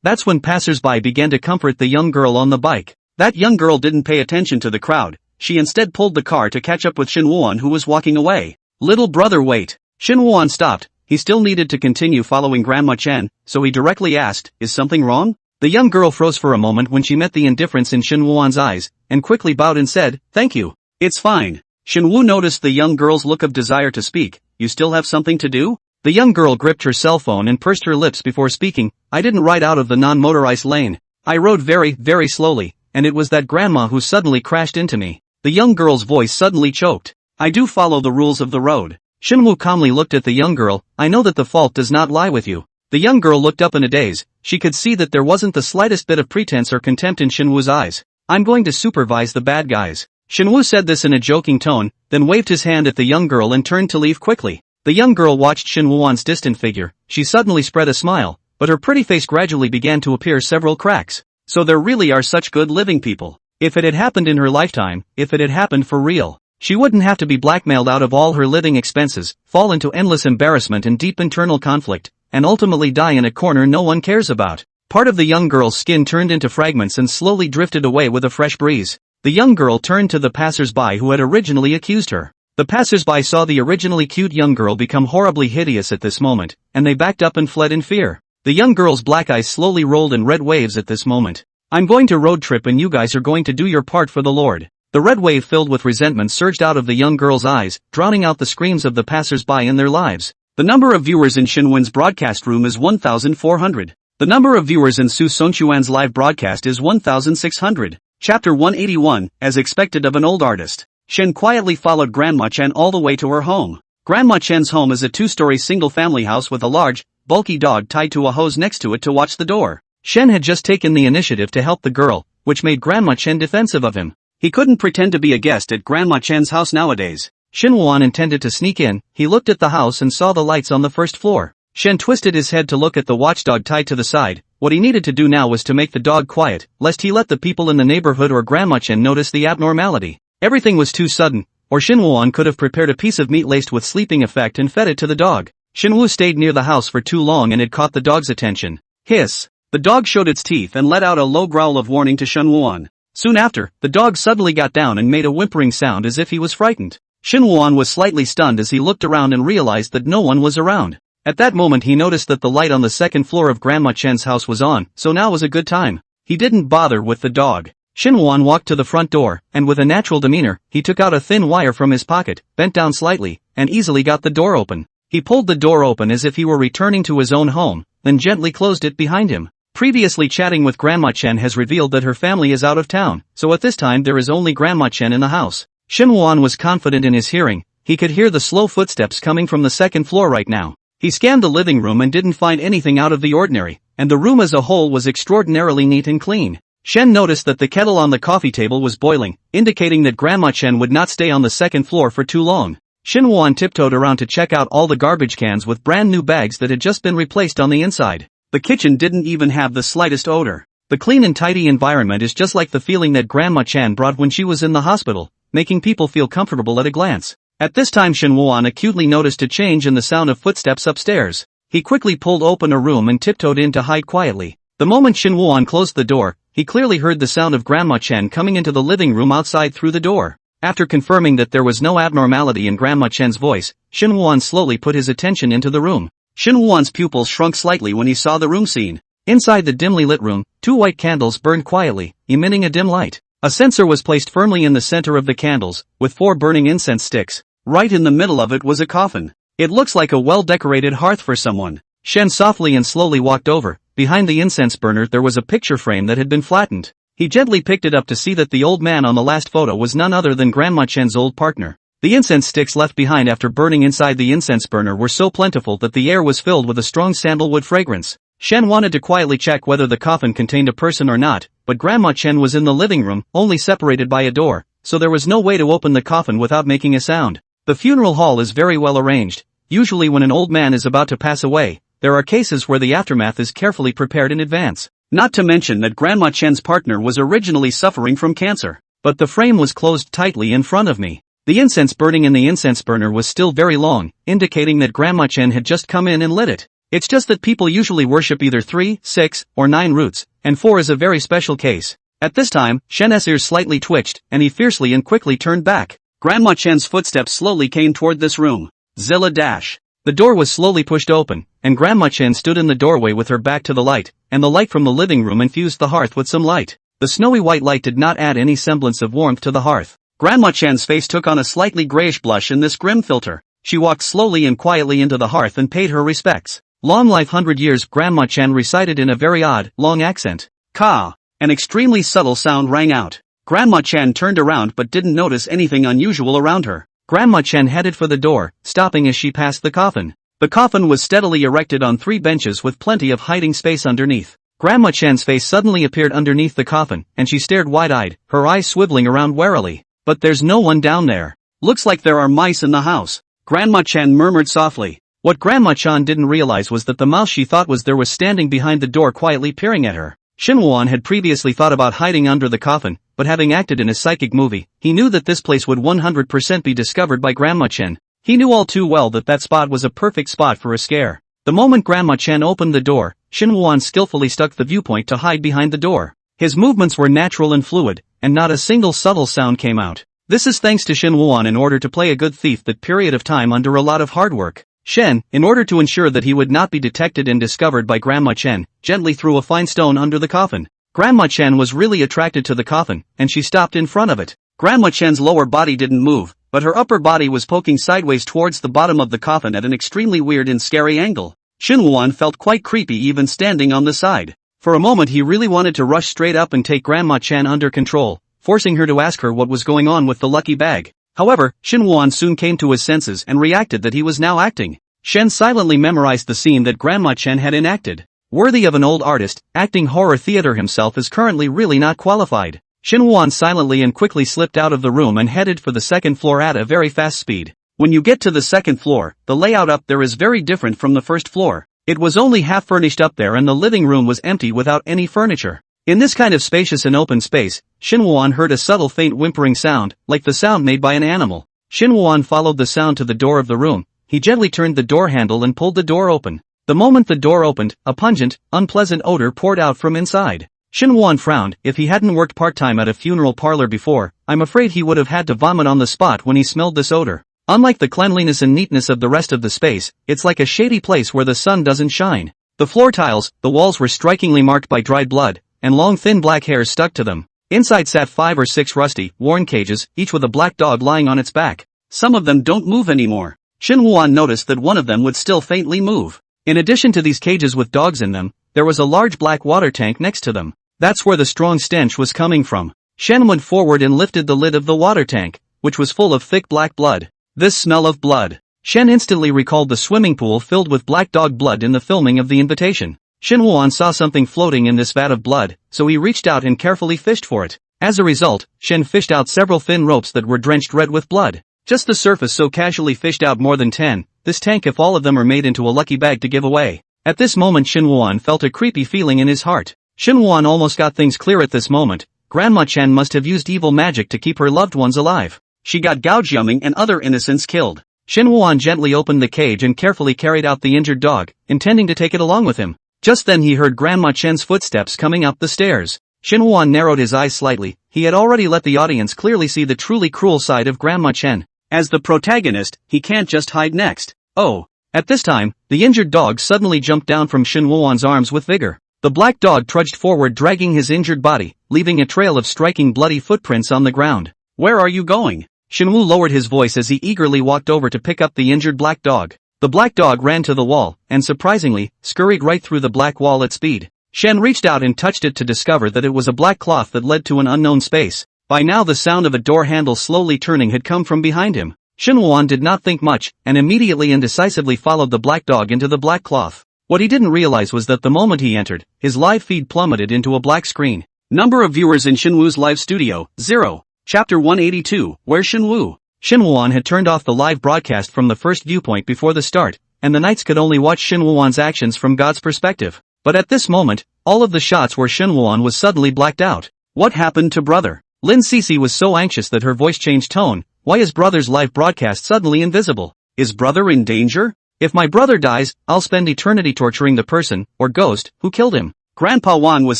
That's when passers-by began to comfort the young girl on the bike. That young girl didn't pay attention to the crowd, she instead pulled the car to catch up with Shin Wuan who was walking away. "Little brother, wait." Shin Wuan stopped, he still needed to continue following Grandma Chen, so he directly asked, "Is something wrong?" The young girl froze for a moment when she met the indifference in Shin Wuan's eyes, and quickly bowed and said, "Thank you. It's fine." Shin Wu noticed the young girl's look of desire to speak. "You still have something to do?" The young girl gripped her cell phone and pursed her lips before speaking. "I didn't ride out of the non-motorized lane. I rode very, very slowly, and it was that grandma who suddenly crashed into me." The young girl's voice suddenly choked. "I do follow the rules of the road." Shin Wu calmly looked at the young girl. "I know that the fault does not lie with you." The young girl looked up in a daze. She could see that there wasn't the slightest bit of pretense or contempt in Shin Wu's eyes. "I'm going to supervise the bad guys." Shin Wu said this in a joking tone, then waved his hand at the young girl and turned to leave quickly. The young girl watched Shin Wuan's distant figure. She suddenly spread a smile, but her pretty face gradually began to appear several cracks. So there really are such good living people. If it had happened in her lifetime, if it had happened for real, she wouldn't have to be blackmailed out of all her living expenses, fall into endless embarrassment and deep internal conflict, and ultimately die in a corner no one cares about. Part of the young girl's skin turned into fragments and slowly drifted away with a fresh breeze. The young girl turned to the passers-by who had originally accused her. The passers-by saw the originally cute young girl become horribly hideous at this moment, and they backed up and fled in fear. The young girl's black eyes slowly rolled in red waves at this moment. "I'm going to road trip and you guys are going to do your part for the Lord." The red wave filled with resentment surged out of the young girl's eyes, drowning out the screams of the passers-by in their lives. The number of viewers in Shinwen's broadcast room is 1,400. The number of viewers in Su Sonchuan's live broadcast is 1,600. Chapter 181, as expected of an old artist. Shen quietly followed Grandma Chen all the way to her home. Grandma Chen's home is a two-story single-family house with a large, bulky dog tied to a hose next to it to watch the door. Shen had just taken the initiative to help the girl, which made Grandma Chen defensive of him. He couldn't pretend to be a guest at Grandma Chen's house nowadays. Shin Wuan intended to sneak in. He looked at the house and saw the lights on the first floor. Shen twisted his head to look at the watchdog tied to the side. What he needed to do now was to make the dog quiet, lest he let the people in the neighborhood or Grandma Chen notice the abnormality. Everything was too sudden, or Shin Wuan could have prepared a piece of meat laced with sleeping effect and fed it to the dog. Shin Wu stayed near the house for too long and it caught the dog's attention. Hiss! The dog showed its teeth and let out a low growl of warning to Shin Wuan. Soon after, the dog suddenly got down and made a whimpering sound as if he was frightened. Shin Wuan was slightly stunned as he looked around and realized that no one was around. At that moment he noticed that the light on the second floor of Grandma Chen's house was on, so now was a good time. He didn't bother with the dog. Shin Wuan walked to the front door, and with a natural demeanor, he took out a thin wire from his pocket, bent down slightly, and easily got the door open. He pulled the door open as if he were returning to his own home, then gently closed it behind him. Previously chatting with Grandma Chen has revealed that her family is out of town, so at this time there is only Grandma Chen in the house. Shin Wuan was confident in his hearing. He could hear the slow footsteps coming from the second floor right now. He scanned the living room and didn't find anything out of the ordinary, and the room as a whole was extraordinarily neat and clean. Shen noticed that the kettle on the coffee table was boiling, indicating that Grandma Chen would not stay on the second floor for too long. Xinhuan tiptoed around to check out all the garbage cans with brand new bags that had just been replaced on the inside. The kitchen didn't even have the slightest odor. The clean and tidy environment is just like the feeling that Grandma Chen brought when she was in the hospital, making people feel comfortable at a glance. At this time Xinhuan acutely noticed a change in the sound of footsteps upstairs. He quickly pulled open a room and tiptoed in to hide quietly. The moment Xinhuan closed the door, he clearly heard the sound of Grandma Chen coming into the living room outside through the door. After confirming that there was no abnormality in Grandma Chen's voice, Xinhuan slowly put his attention into the room. Xinhuan's pupils shrunk slightly when he saw the room scene. Inside the dimly lit room, 2 white candles burned quietly, emitting a dim light. A censer was placed firmly in the center of the candles, with 4 burning incense sticks. Right in the middle of it was a coffin. It looks like a well-decorated hearth for someone. Shen softly and slowly walked over. Behind the incense burner there was a picture frame that had been flattened. He gently picked it up to see that the old man on the last photo was none other than Grandma Chen's old partner. The incense sticks left behind after burning inside the incense burner were so plentiful that the air was filled with a strong sandalwood fragrance. Shen wanted to quietly check whether the coffin contained a person or not, but Grandma Chen was in the living room, only separated by a door, so there was no way to open the coffin without making a sound. The funeral hall is very well arranged. Usually when an old man is about to pass away, there are cases where the aftermath is carefully prepared in advance. Not to mention that Grandma Chen's partner was originally suffering from cancer. But the frame was closed tightly in front of me. The incense burning in the incense burner was still very long, indicating that Grandma Chen had just come in and lit it. It's just that people usually worship either 3, 6, or 9 roots, and 4 is a very special case. At this time, Shen's ears slightly twitched, and he fiercely and quickly turned back. Grandma Chen's footsteps slowly came toward this room. Zilla dash. The door was slowly pushed open, and Grandma Chen stood in the doorway with her back to the light, and the light from the living room infused the hearth with some light. The snowy white light did not add any semblance of warmth to the hearth. Grandma Chen's face took on a slightly grayish blush in this grim filter. She walked slowly and quietly into the hearth and paid her respects. Long life 100 years, Grandma Chen recited in a very odd, long accent. Ka. An extremely subtle sound rang out. Grandma Chen turned around but didn't notice anything unusual around her. Grandma Chen headed for the door, stopping as she passed the coffin. The coffin was steadily erected on 3 benches with plenty of hiding space underneath. Grandma Chen's face suddenly appeared underneath the coffin, and she stared wide-eyed, her eyes swiveling around warily. But there's no one down there. Looks like there are mice in the house. Grandma Chen murmured softly. What Grandma Chen didn't realize was that the mouse she thought was there was standing behind the door quietly peering at her. Xinhuan had previously thought about hiding under the coffin, but having acted in a psychic movie, he knew that this place would 100% be discovered by Grandma Chen. He knew all too well that that spot was a perfect spot for a scare. The moment Grandma Chen opened the door, Xinhuan skillfully stuck the viewpoint to hide behind the door. His movements were natural and fluid, and not a single subtle sound came out. This is thanks to Xinhuan in order to play a good thief that period of time under a lot of hard work. Shen, in order to ensure that he would not be detected and discovered by Grandma Chen, gently threw a fine stone under the coffin. Grandma Chen was really attracted to the coffin, and she stopped in front of it. Grandma Chen's lower body didn't move, but her upper body was poking sideways towards the bottom of the coffin at an extremely weird and scary angle. Xinhuan felt quite creepy even standing on the side. For a moment he really wanted to rush straight up and take Grandma Chen under control, forcing her to ask her what was going on with the lucky bag. However, Xinhuan soon came to his senses and reacted that he was now acting. Shen silently memorized the scene that Grandma Chen had enacted. Worthy of an old artist, acting horror theater himself is currently really not qualified. Xinhuan silently and quickly slipped out of the room and headed for the second floor at a very fast speed. When you get to the second floor, the layout up there is very different from the first floor. It was only half furnished up there and the living room was empty without any furniture. In this kind of spacious and open space, Xinhuan heard a subtle faint whimpering sound, like the sound made by an animal. Xinhuan followed the sound to the door of the room. He gently turned the door handle and pulled the door open. The moment the door opened, a pungent, unpleasant odor poured out from inside. Xinhuan frowned. If he hadn't worked part-time at a funeral parlor before, I'm afraid he would have had to vomit on the spot when he smelled this odor. Unlike the cleanliness and neatness of the rest of the space, it's like a shady place where the sun doesn't shine. The floor tiles, the walls were strikingly marked by dried blood, and long thin black hairs stuck to them. Inside sat 5 or 6 rusty, worn cages, each with a black dog lying on its back. Some of them don't move anymore. Xinhuan noticed that one of them would still faintly move. In addition to these cages with dogs in them, there was a large black water tank next to them. That's where the strong stench was coming from. Shen went forward and lifted the lid of the water tank, which was full of thick black blood. This smell of blood. Shen instantly recalled the swimming pool filled with black dog blood in the filming of The Invitation. Shin Woo-won saw something floating in this vat of blood, so he reached out and carefully fished for it. As a result, Shin fished out several thin ropes that were drenched red with blood. Just the surface so casually fished out more than 10, this tank if all of them are made into a lucky bag to give away. At this moment Shin Woo-won felt a creepy feeling in his heart. Shin Woo-won almost got things clear at this moment. Grandma Chen must have used evil magic to keep her loved ones alive. She got Gao Jiaming and other innocents killed. Shin Woo-won gently opened the cage and carefully carried out the injured dog, intending to take it along with him. Just then he heard Grandma Chen's footsteps coming up the stairs. Shin Woo-won narrowed his eyes slightly. He had already let the audience clearly see the truly cruel side of Grandma Chen. As the protagonist, he can't just hide next. Oh. At this time, the injured dog suddenly jumped down from Shin Woo-won's arms with vigor. The black dog trudged forward dragging his injured body, leaving a trail of striking bloody footprints on the ground. Where are you going? Shin Woo lowered his voice as he eagerly walked over to pick up the injured black dog. The black dog ran to the wall, and surprisingly, scurried right through the black wall at speed. Shen reached out and touched it to discover that it was a black cloth that led to an unknown space. By now the sound of a door handle slowly turning had come from behind him. Shin Woo-won did not think much, and immediately and decisively followed the black dog into the black cloth. What he didn't realize was that the moment he entered, his live feed plummeted into a black screen. Number of viewers in Shinwoo's live studio, 0. Chapter 182, Where's Shinwoo? Shin Woo-won had turned off the live broadcast from the first viewpoint before the start, and the knights could only watch Shin Woo-won's actions from God's perspective. But at this moment, all of the shots where Shin Woo-won was suddenly blacked out. What happened to brother? Lin Cece was so anxious that her voice changed tone. Why is brother's live broadcast suddenly invisible? Is brother in danger? If my brother dies, I'll spend eternity torturing the person, or ghost, who killed him. Grandpa Wan was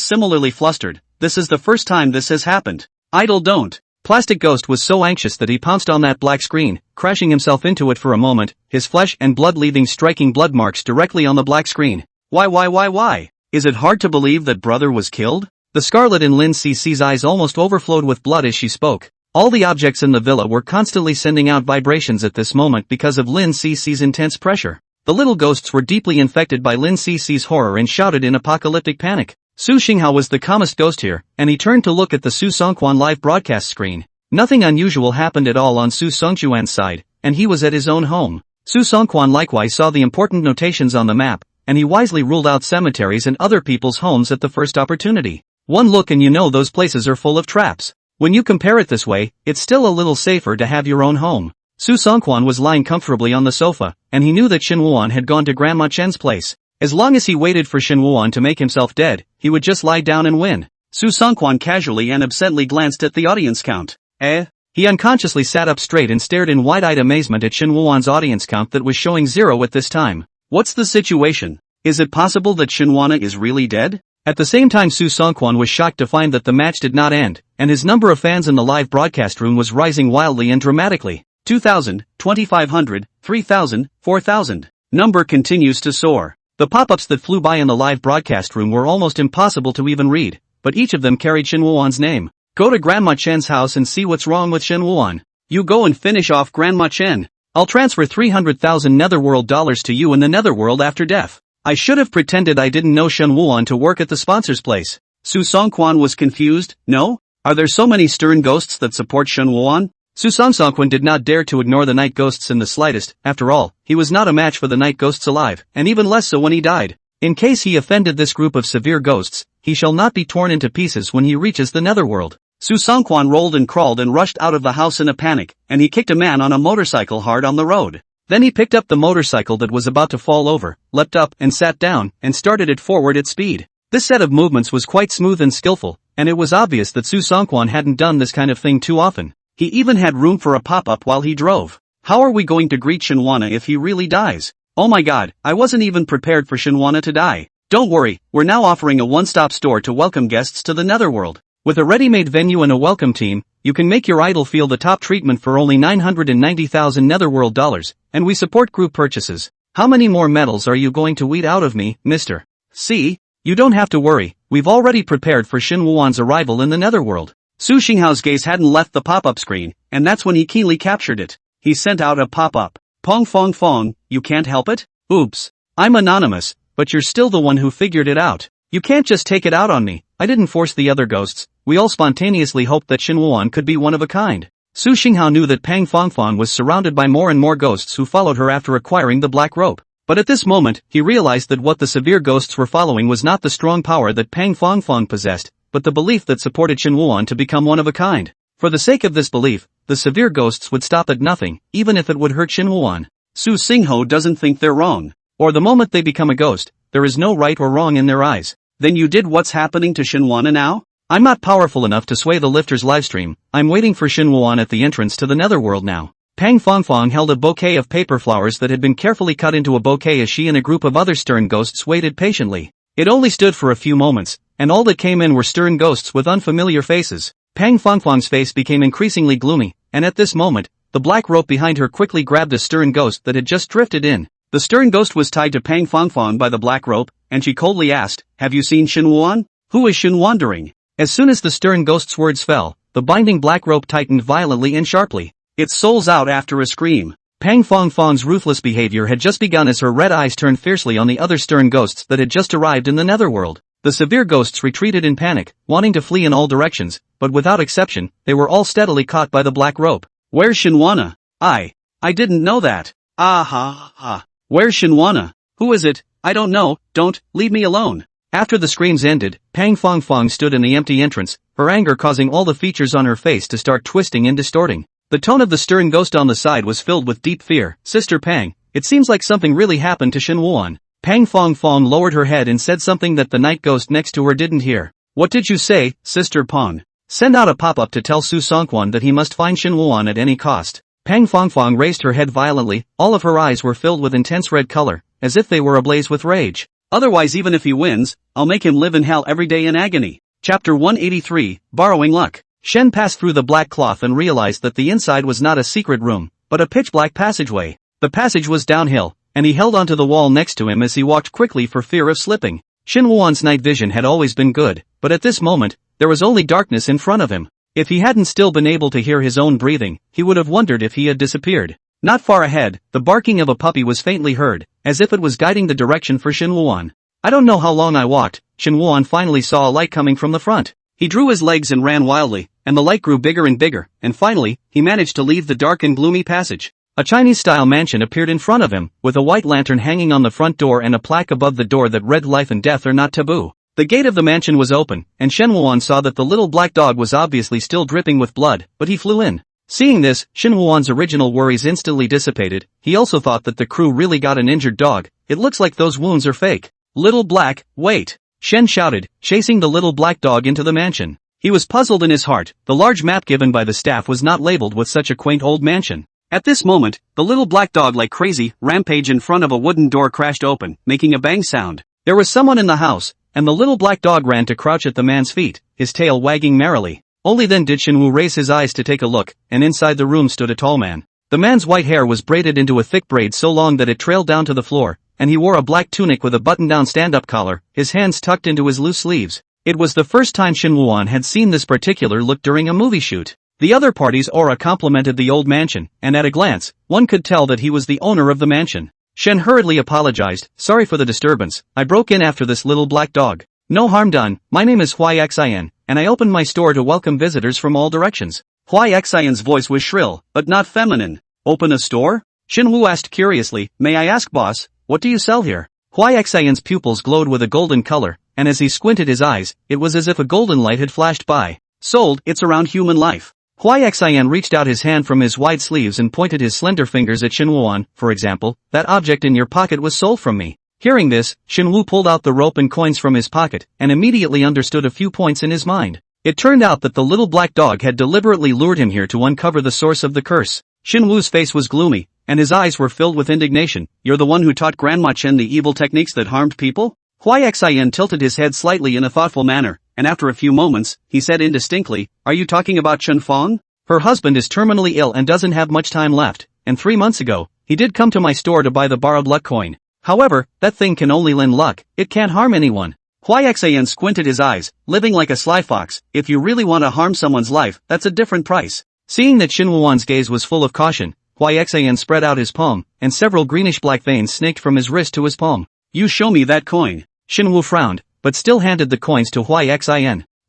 similarly flustered. This is the first time this has happened. Idol don't. Plastic Ghost was so anxious that he pounced on that black screen, crashing himself into it for a moment, his flesh and blood leaving striking blood marks directly on the black screen. Why? Is it hard to believe that brother was killed? The scarlet in Lin Cece's eyes almost overflowed with blood as she spoke. All the objects in the villa were constantly sending out vibrations at this moment because of Lin Cece's intense pressure. The little ghosts were deeply infected by Lin Cece's horror and shouted in apocalyptic panic. Su Xinghao was the calmest ghost here, and he turned to look at the Su Songquan live broadcast screen. Nothing unusual happened at all on Su Songjuan's side, and he was at his own home. Su Songquan likewise saw the important notations on the map, and he wisely ruled out cemeteries and other people's homes at the first opportunity. One look and you know those places are full of traps. When you compare it this way, it's still a little safer to have your own home. Su Songquan was lying comfortably on the sofa, and he knew that Shin Woo-won had gone to Grandma Chen's place. As long as he waited for Shin Woo-won to make himself dead, he would just lie down and win. Su Songquan casually and absently glanced at the audience count. He unconsciously sat up straight and stared in wide-eyed amazement at Shin Woo-won's audience count that was showing 0 at this time. What's the situation? Is it possible that Shin Woo-won is really dead? At the same time Su Songquan was shocked to find that the match did not end, and his number of fans in the live broadcast room was rising wildly and dramatically. 2,000, 2,500, 3,000, 4,000. Number continues to soar. The pop-ups that flew by in the live broadcast room were almost impossible to even read, but each of them carried Shin Woo-won's name. Go to Grandma Chen's house and see what's wrong with Shin Woo-won. You go and finish off Grandma Chen. I'll transfer 300,000 netherworld dollars to you in the netherworld after death. I should have pretended I didn't know Shin Woo-won to work at the sponsor's place. Su Songquan was confused. No? Are there so many stern ghosts that support Shin Woo-won? Su Songquan did not dare to ignore the night ghosts in the slightest. After all, he was not a match for the night ghosts alive, and even less so when he died. In case he offended this group of severe ghosts, he shall not be torn into pieces when he reaches the netherworld. Su Songquan rolled and crawled and rushed out of the house in a panic, and he kicked a man on a motorcycle hard on the road. Then he picked up the motorcycle that was about to fall over, leapt up and sat down, and started it forward at speed. This set of movements was quite smooth and skillful, and it was obvious that Su Songquan hadn't done this kind of thing too often. He even had room for a pop-up while he drove. How are we going to greet Shin Woo-won if he really dies? Oh my god, I wasn't even prepared for Shin Woo-won to die. Don't worry, we're now offering a one-stop store to welcome guests to the netherworld. With a ready-made venue and a welcome team, you can make your idol feel the top treatment for only 990,000 netherworld dollars, and we support group purchases. How many more medals are you going to weed out of me, mister? See? You don't have to worry, we've already prepared for Shin Woo-won's arrival in the netherworld. Su Xinghao's gaze hadn't left the pop-up screen, and that's when he keenly captured it. He sent out a pop-up. Pong fong fong, you can't help it? Oops. I'm anonymous, but you're still the one who figured it out. You can't just take it out on me. I didn't force the other ghosts. We all spontaneously hoped that Shin Woo-won could be one of a kind. Su Xinghao knew that Pang Fongfong was surrounded by more and more ghosts who followed her after acquiring the black rope. But at this moment, he realized that what the severe ghosts were following was not the strong power that Pang Fong possessed, but the belief that supported Shen Wuan to become one of a kind. For the sake of this belief, the severe ghosts would stop at nothing, even if it would hurt Shen Wuan. Su Xingho doesn't think they're wrong. Or the moment they become a ghost, there is no right or wrong in their eyes. Then you did what's happening to Shen Wuan now? I'm not powerful enough to sway the lifter's livestream, I'm waiting for Shen Wuan at the entrance to the netherworld now. Pang Fong held a bouquet of paper flowers that had been carefully cut into a bouquet as she and a group of other stern ghosts waited patiently. It only stood for a few moments, and all that came in were stern ghosts with unfamiliar faces. Pang Fong's face became increasingly gloomy, and at this moment, the black rope behind her quickly grabbed a stern ghost that had just drifted in. The stern ghost was tied to Pang Fong by the black rope, and she coldly asked, "Have you seen Shen Wuan? Who is Shen Wandering?" As soon as the stern ghost's words fell, the binding black rope tightened violently and sharply. Its soul's out after a scream. Pang Fong's ruthless behavior had just begun as her red eyes turned fiercely on the other stern ghosts that had just arrived in the netherworld. The severe ghosts retreated in panic, wanting to flee in all directions, but without exception, they were all steadily caught by the black rope. "Where's Shenwana? I didn't know that. Ah ha ha. Where's Shenwana? Who is it? I don't know, don't, leave me alone." After the screams ended, Pang Fong stood in the empty entrance, her anger causing all the features on her face to start twisting and distorting. The tone of the stern ghost on the side was filled with deep fear. "Sister Pang, it seems like something really happened to Shen Wuan." Pang Fong lowered her head and said something that the night ghost next to her didn't hear. "What did you say, Sister Pang?" "Send out a pop-up to tell Su Songquan that he must find Shen Wuan at any cost." Pang Fong raised her head violently, all of her eyes were filled with intense red color, as if they were ablaze with rage. "Otherwise, even if he wins, I'll make him live in hell every day in agony." Chapter 183, Borrowing Luck. Shen passed through the black cloth and realized that the inside was not a secret room, but a pitch-black passageway. The passage was downhill, and he held onto the wall next to him as he walked quickly for fear of slipping. Shen Wuan's night vision had always been good, but at this moment, there was only darkness in front of him. If he hadn't still been able to hear his own breathing, he would have wondered if he had disappeared. Not far ahead, the barking of a puppy was faintly heard, as if it was guiding the direction for Shen Wuan. "I don't know how long I walked." Shen Wuan finally saw a light coming from the front. He drew his legs and ran wildly, and the light grew bigger and bigger, and finally, he managed to leave the dark and gloomy passage. A Chinese-style mansion appeared in front of him, with a white lantern hanging on the front door and a plaque above the door that read "Life and death are not taboo." The gate of the mansion was open, and Shen Wuan saw that the little black dog was obviously still dripping with blood, but he flew in. Seeing this, Shen Wuan's original worries instantly dissipated. He also thought that the crew really got an injured dog. "It looks like those wounds are fake." "Little Black, wait!" Shen shouted, chasing the little black dog into the mansion. He was puzzled in his heart. The large map given by the staff was not labeled with such a quaint old mansion. At this moment, the little black dog like crazy, rampage in front of a wooden door crashed open, making a bang sound. There was someone in the house, and the little black dog ran to crouch at the man's feet, his tail wagging merrily. Only then did Shenwu raise his eyes to take a look, and inside the room stood a tall man. The man's white hair was braided into a thick braid so long that it trailed down to the floor, and he wore a black tunic with a button-down stand-up collar, his hands tucked into his loose sleeves. It was the first time Shen Wuan had seen this particular look during a movie shoot. The other party's aura complemented the old mansion, and at a glance, one could tell that he was the owner of the mansion. Shen hurriedly apologized. "Sorry for the disturbance, I broke in after this little black dog." "No harm done, my name is Huai and I opened my store to welcome visitors from all directions." Huai voice was shrill, but not feminine. "Open a store?" Shen Wu asked curiously. "May I ask, boss, what do you sell here?" Huai pupils glowed with a golden color, and as he squinted his eyes, it was as if a golden light had flashed by. "Sold, it's around human life." Huai reached out his hand from his wide sleeves and pointed his slender fingers at Shen Wuan. "For example, that object in your pocket was sold from me." Hearing this, Shen Wu pulled out the rope and coins from his pocket, and immediately understood a few points in his mind. It turned out that the little black dog had deliberately lured him here to uncover the source of the curse. Shen Wu's face was gloomy, and his eyes were filled with indignation. "You're the one who taught Grandma Chen the evil techniques that harmed people?" Huai tilted his head slightly in a thoughtful manner, and after a few moments, he said indistinctly, "Are you talking about Chen Fong? Her husband is terminally ill and doesn't have much time left, and 3 months ago, he did come to my store to buy the borrowed luck coin. However, that thing can only lend luck, it can't harm anyone." Huai squinted his eyes, living like a sly fox. "If you really want to harm someone's life, that's a different price." Seeing that Shen Wuan's gaze was full of caution, Huai spread out his palm, and several greenish-black veins snaked from his wrist to his palm. "You show me that coin." Shen Wu frowned, but still handed the coins to Huai.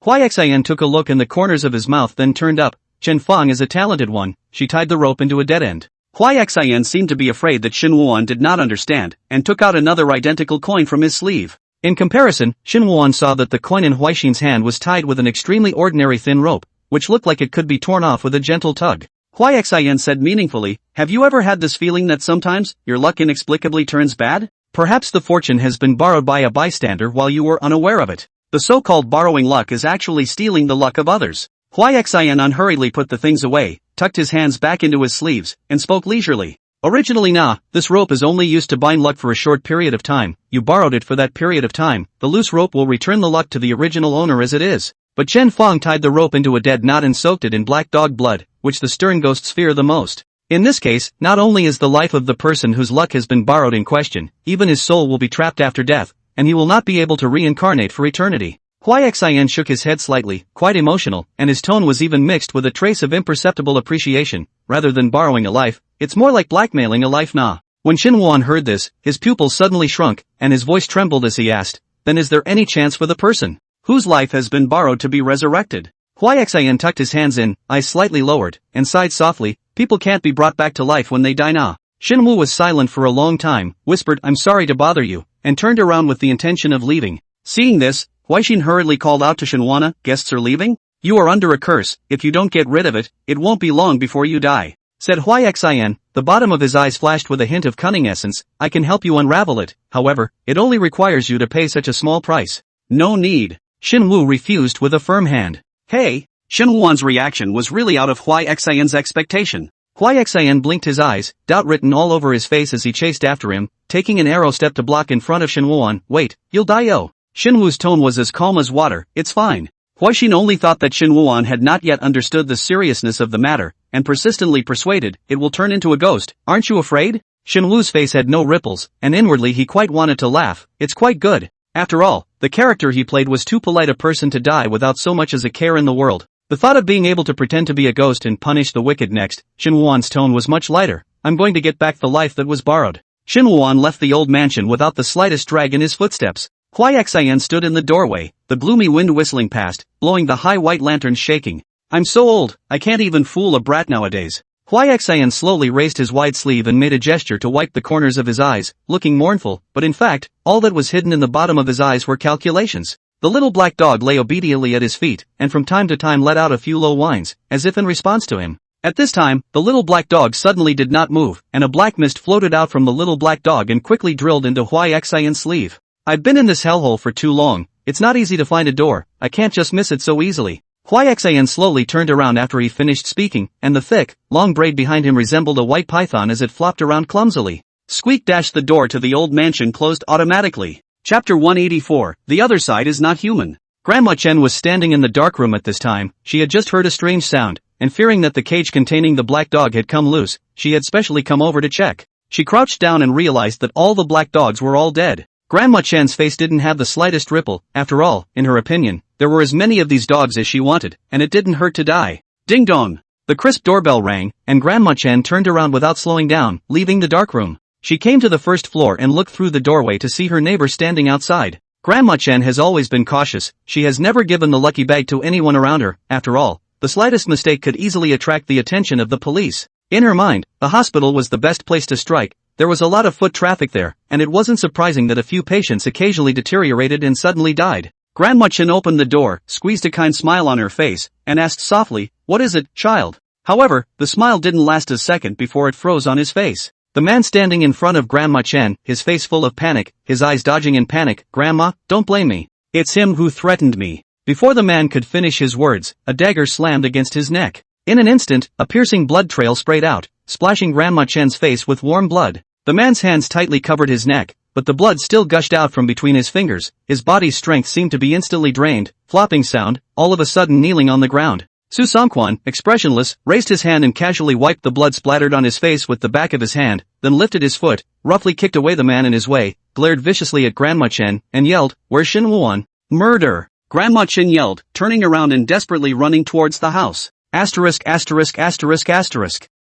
Huai took a look in the corners of his mouth then turned up. "Chen Fong is a talented one," she tied the rope into a dead end. Huai Xian seemed to be afraid that Shin Wuan did not understand, and took out another identical coin from his sleeve. In comparison, Shin Wuan saw that the coin in Huaixin's hand was tied with an extremely ordinary thin rope, which looked like it could be torn off with a gentle tug. Huai Xian said meaningfully, "Have you ever had this feeling that sometimes, your luck inexplicably turns bad? Perhaps the fortune has been borrowed by a bystander while you were unaware of it. The so-called borrowing luck is actually stealing the luck of others." Huai Xian unhurriedly put the things away, tucked his hands back into his sleeves, and spoke leisurely. "Originally this rope is only used to bind luck for a short period of time. You borrowed it for that period of time. The loose rope will return the luck to the original owner as it is." But Chen Fong tied the rope into a dead knot and soaked it in black dog blood, which the stern ghosts fear the most. In this case, not only is the life of the person whose luck has been borrowed in question, even his soul will be trapped after death, and he will not be able to reincarnate for eternity. Huai Xian shook his head slightly, quite emotional, and his tone was even mixed with a trace of imperceptible appreciation. "Rather than borrowing a life, it's more like blackmailing a life nah." When Shin Wuan heard this, his pupils suddenly shrunk, and his voice trembled as he asked, "Then is there any chance for the person whose life has been borrowed to be resurrected?" Huai Xian tucked his hands in, eyes slightly lowered, and sighed softly, "People can't be brought back to life when they die nah." Shin Wu was silent for a long time, whispered, "I'm sorry to bother you," and turned around with the intention of leaving. Seeing this, Huaixin hurriedly called out to Shinwana, "Guests are leaving? You are under a curse. If you don't get rid of it, it won't be long before you die," said Huai Xian. The bottom of his eyes flashed with a hint of cunning essence. "I can help you unravel it, however, it only requires you to pay such a small price." "No need." Shin Wu refused with a firm hand. "Hey!" Shin Wuan's reaction was really out of Huai Xian's expectation. Huai Xian blinked his eyes, doubt written all over his face as he chased after him, taking an arrow step to block in front of Shin Wuan. "Wait, you'll die yo." Shin Wu's tone was as calm as water, "It's fine." Huaixin only thought that Shin Wuan had not yet understood the seriousness of the matter, and persistently persuaded, "It will turn into a ghost, aren't you afraid?" Shin Wu's face had no ripples, and inwardly he quite wanted to laugh. It's quite good. After all, the character he played was too polite a person to die without so much as a care in the world. The thought of being able to pretend to be a ghost and punish the wicked next, Shin Wuan's tone was much lighter. "I'm going to get back the life that was borrowed." Shin Wuan left the old mansion without the slightest drag in his footsteps. Huai Xian stood in the doorway, the gloomy wind whistling past, blowing the high white lanterns shaking. "I'm so old, I can't even fool a brat nowadays." Huai Xian slowly raised his wide sleeve and made a gesture to wipe the corners of his eyes, looking mournful, but in fact, all that was hidden in the bottom of his eyes were calculations. The little black dog lay obediently at his feet, and from time to time let out a few low whines, as if in response to him. At this time, the little black dog suddenly did not move, and a black mist floated out from the little black dog and quickly drilled into Huai Xian's sleeve. "I've been in this hellhole for too long. It's not easy to find a door. I can't just miss it so easily." Huai Xian slowly turned around after he finished speaking, and the thick, long braid behind him resembled a white python as it flopped around clumsily. Squeak! The door to the old mansion closed automatically. Chapter 184, The Other Side is Not Human. Grandma Chen was standing in the dark room at this time. She had just heard a strange sound, and fearing that the cage containing the black dog had come loose, she had specially come over to check. She crouched down and realized that all the black dogs were all dead. Grandma Chen's face didn't have the slightest ripple. After all, in her opinion, there were as many of these dogs as she wanted, and it didn't hurt to die. Ding dong! The crisp doorbell rang, and Grandma Chen turned around without slowing down, leaving the dark room. She came to the first floor and looked through the doorway to see her neighbor standing outside. Grandma Chen has always been cautious. She has never given the lucky bag to anyone around her. After all, the slightest mistake could easily attract the attention of the police. In her mind, the hospital was the best place to strike. There was a lot of foot traffic there, and it wasn't surprising that a few patients occasionally deteriorated and suddenly died. Grandma Chen opened the door, squeezed a kind smile on her face, and asked softly, "What is it, child?" However, the smile didn't last a second before it froze on his face. The man standing in front of Grandma Chen, his face full of panic, his eyes dodging in panic. "Grandma, don't blame me. It's him who threatened me." Before the man could finish his words, a dagger slammed against his neck. In an instant, a piercing blood trail sprayed out, splashing Grandma Chen's face with warm blood. The man's hands tightly covered his neck, but the blood still gushed out from between his fingers. His body's strength seemed to be instantly drained. Flopping sound, all of a sudden kneeling on the ground. Su Songquan, expressionless, raised his hand and casually wiped the blood splattered on his face with the back of his hand, then lifted his foot, roughly kicked away the man in his way, glared viciously at Grandma Chen, and yelled, "Where's Shin Wuan?" "Murder!" Grandma Chen yelled, turning around and desperately running towards the house. Asterisk.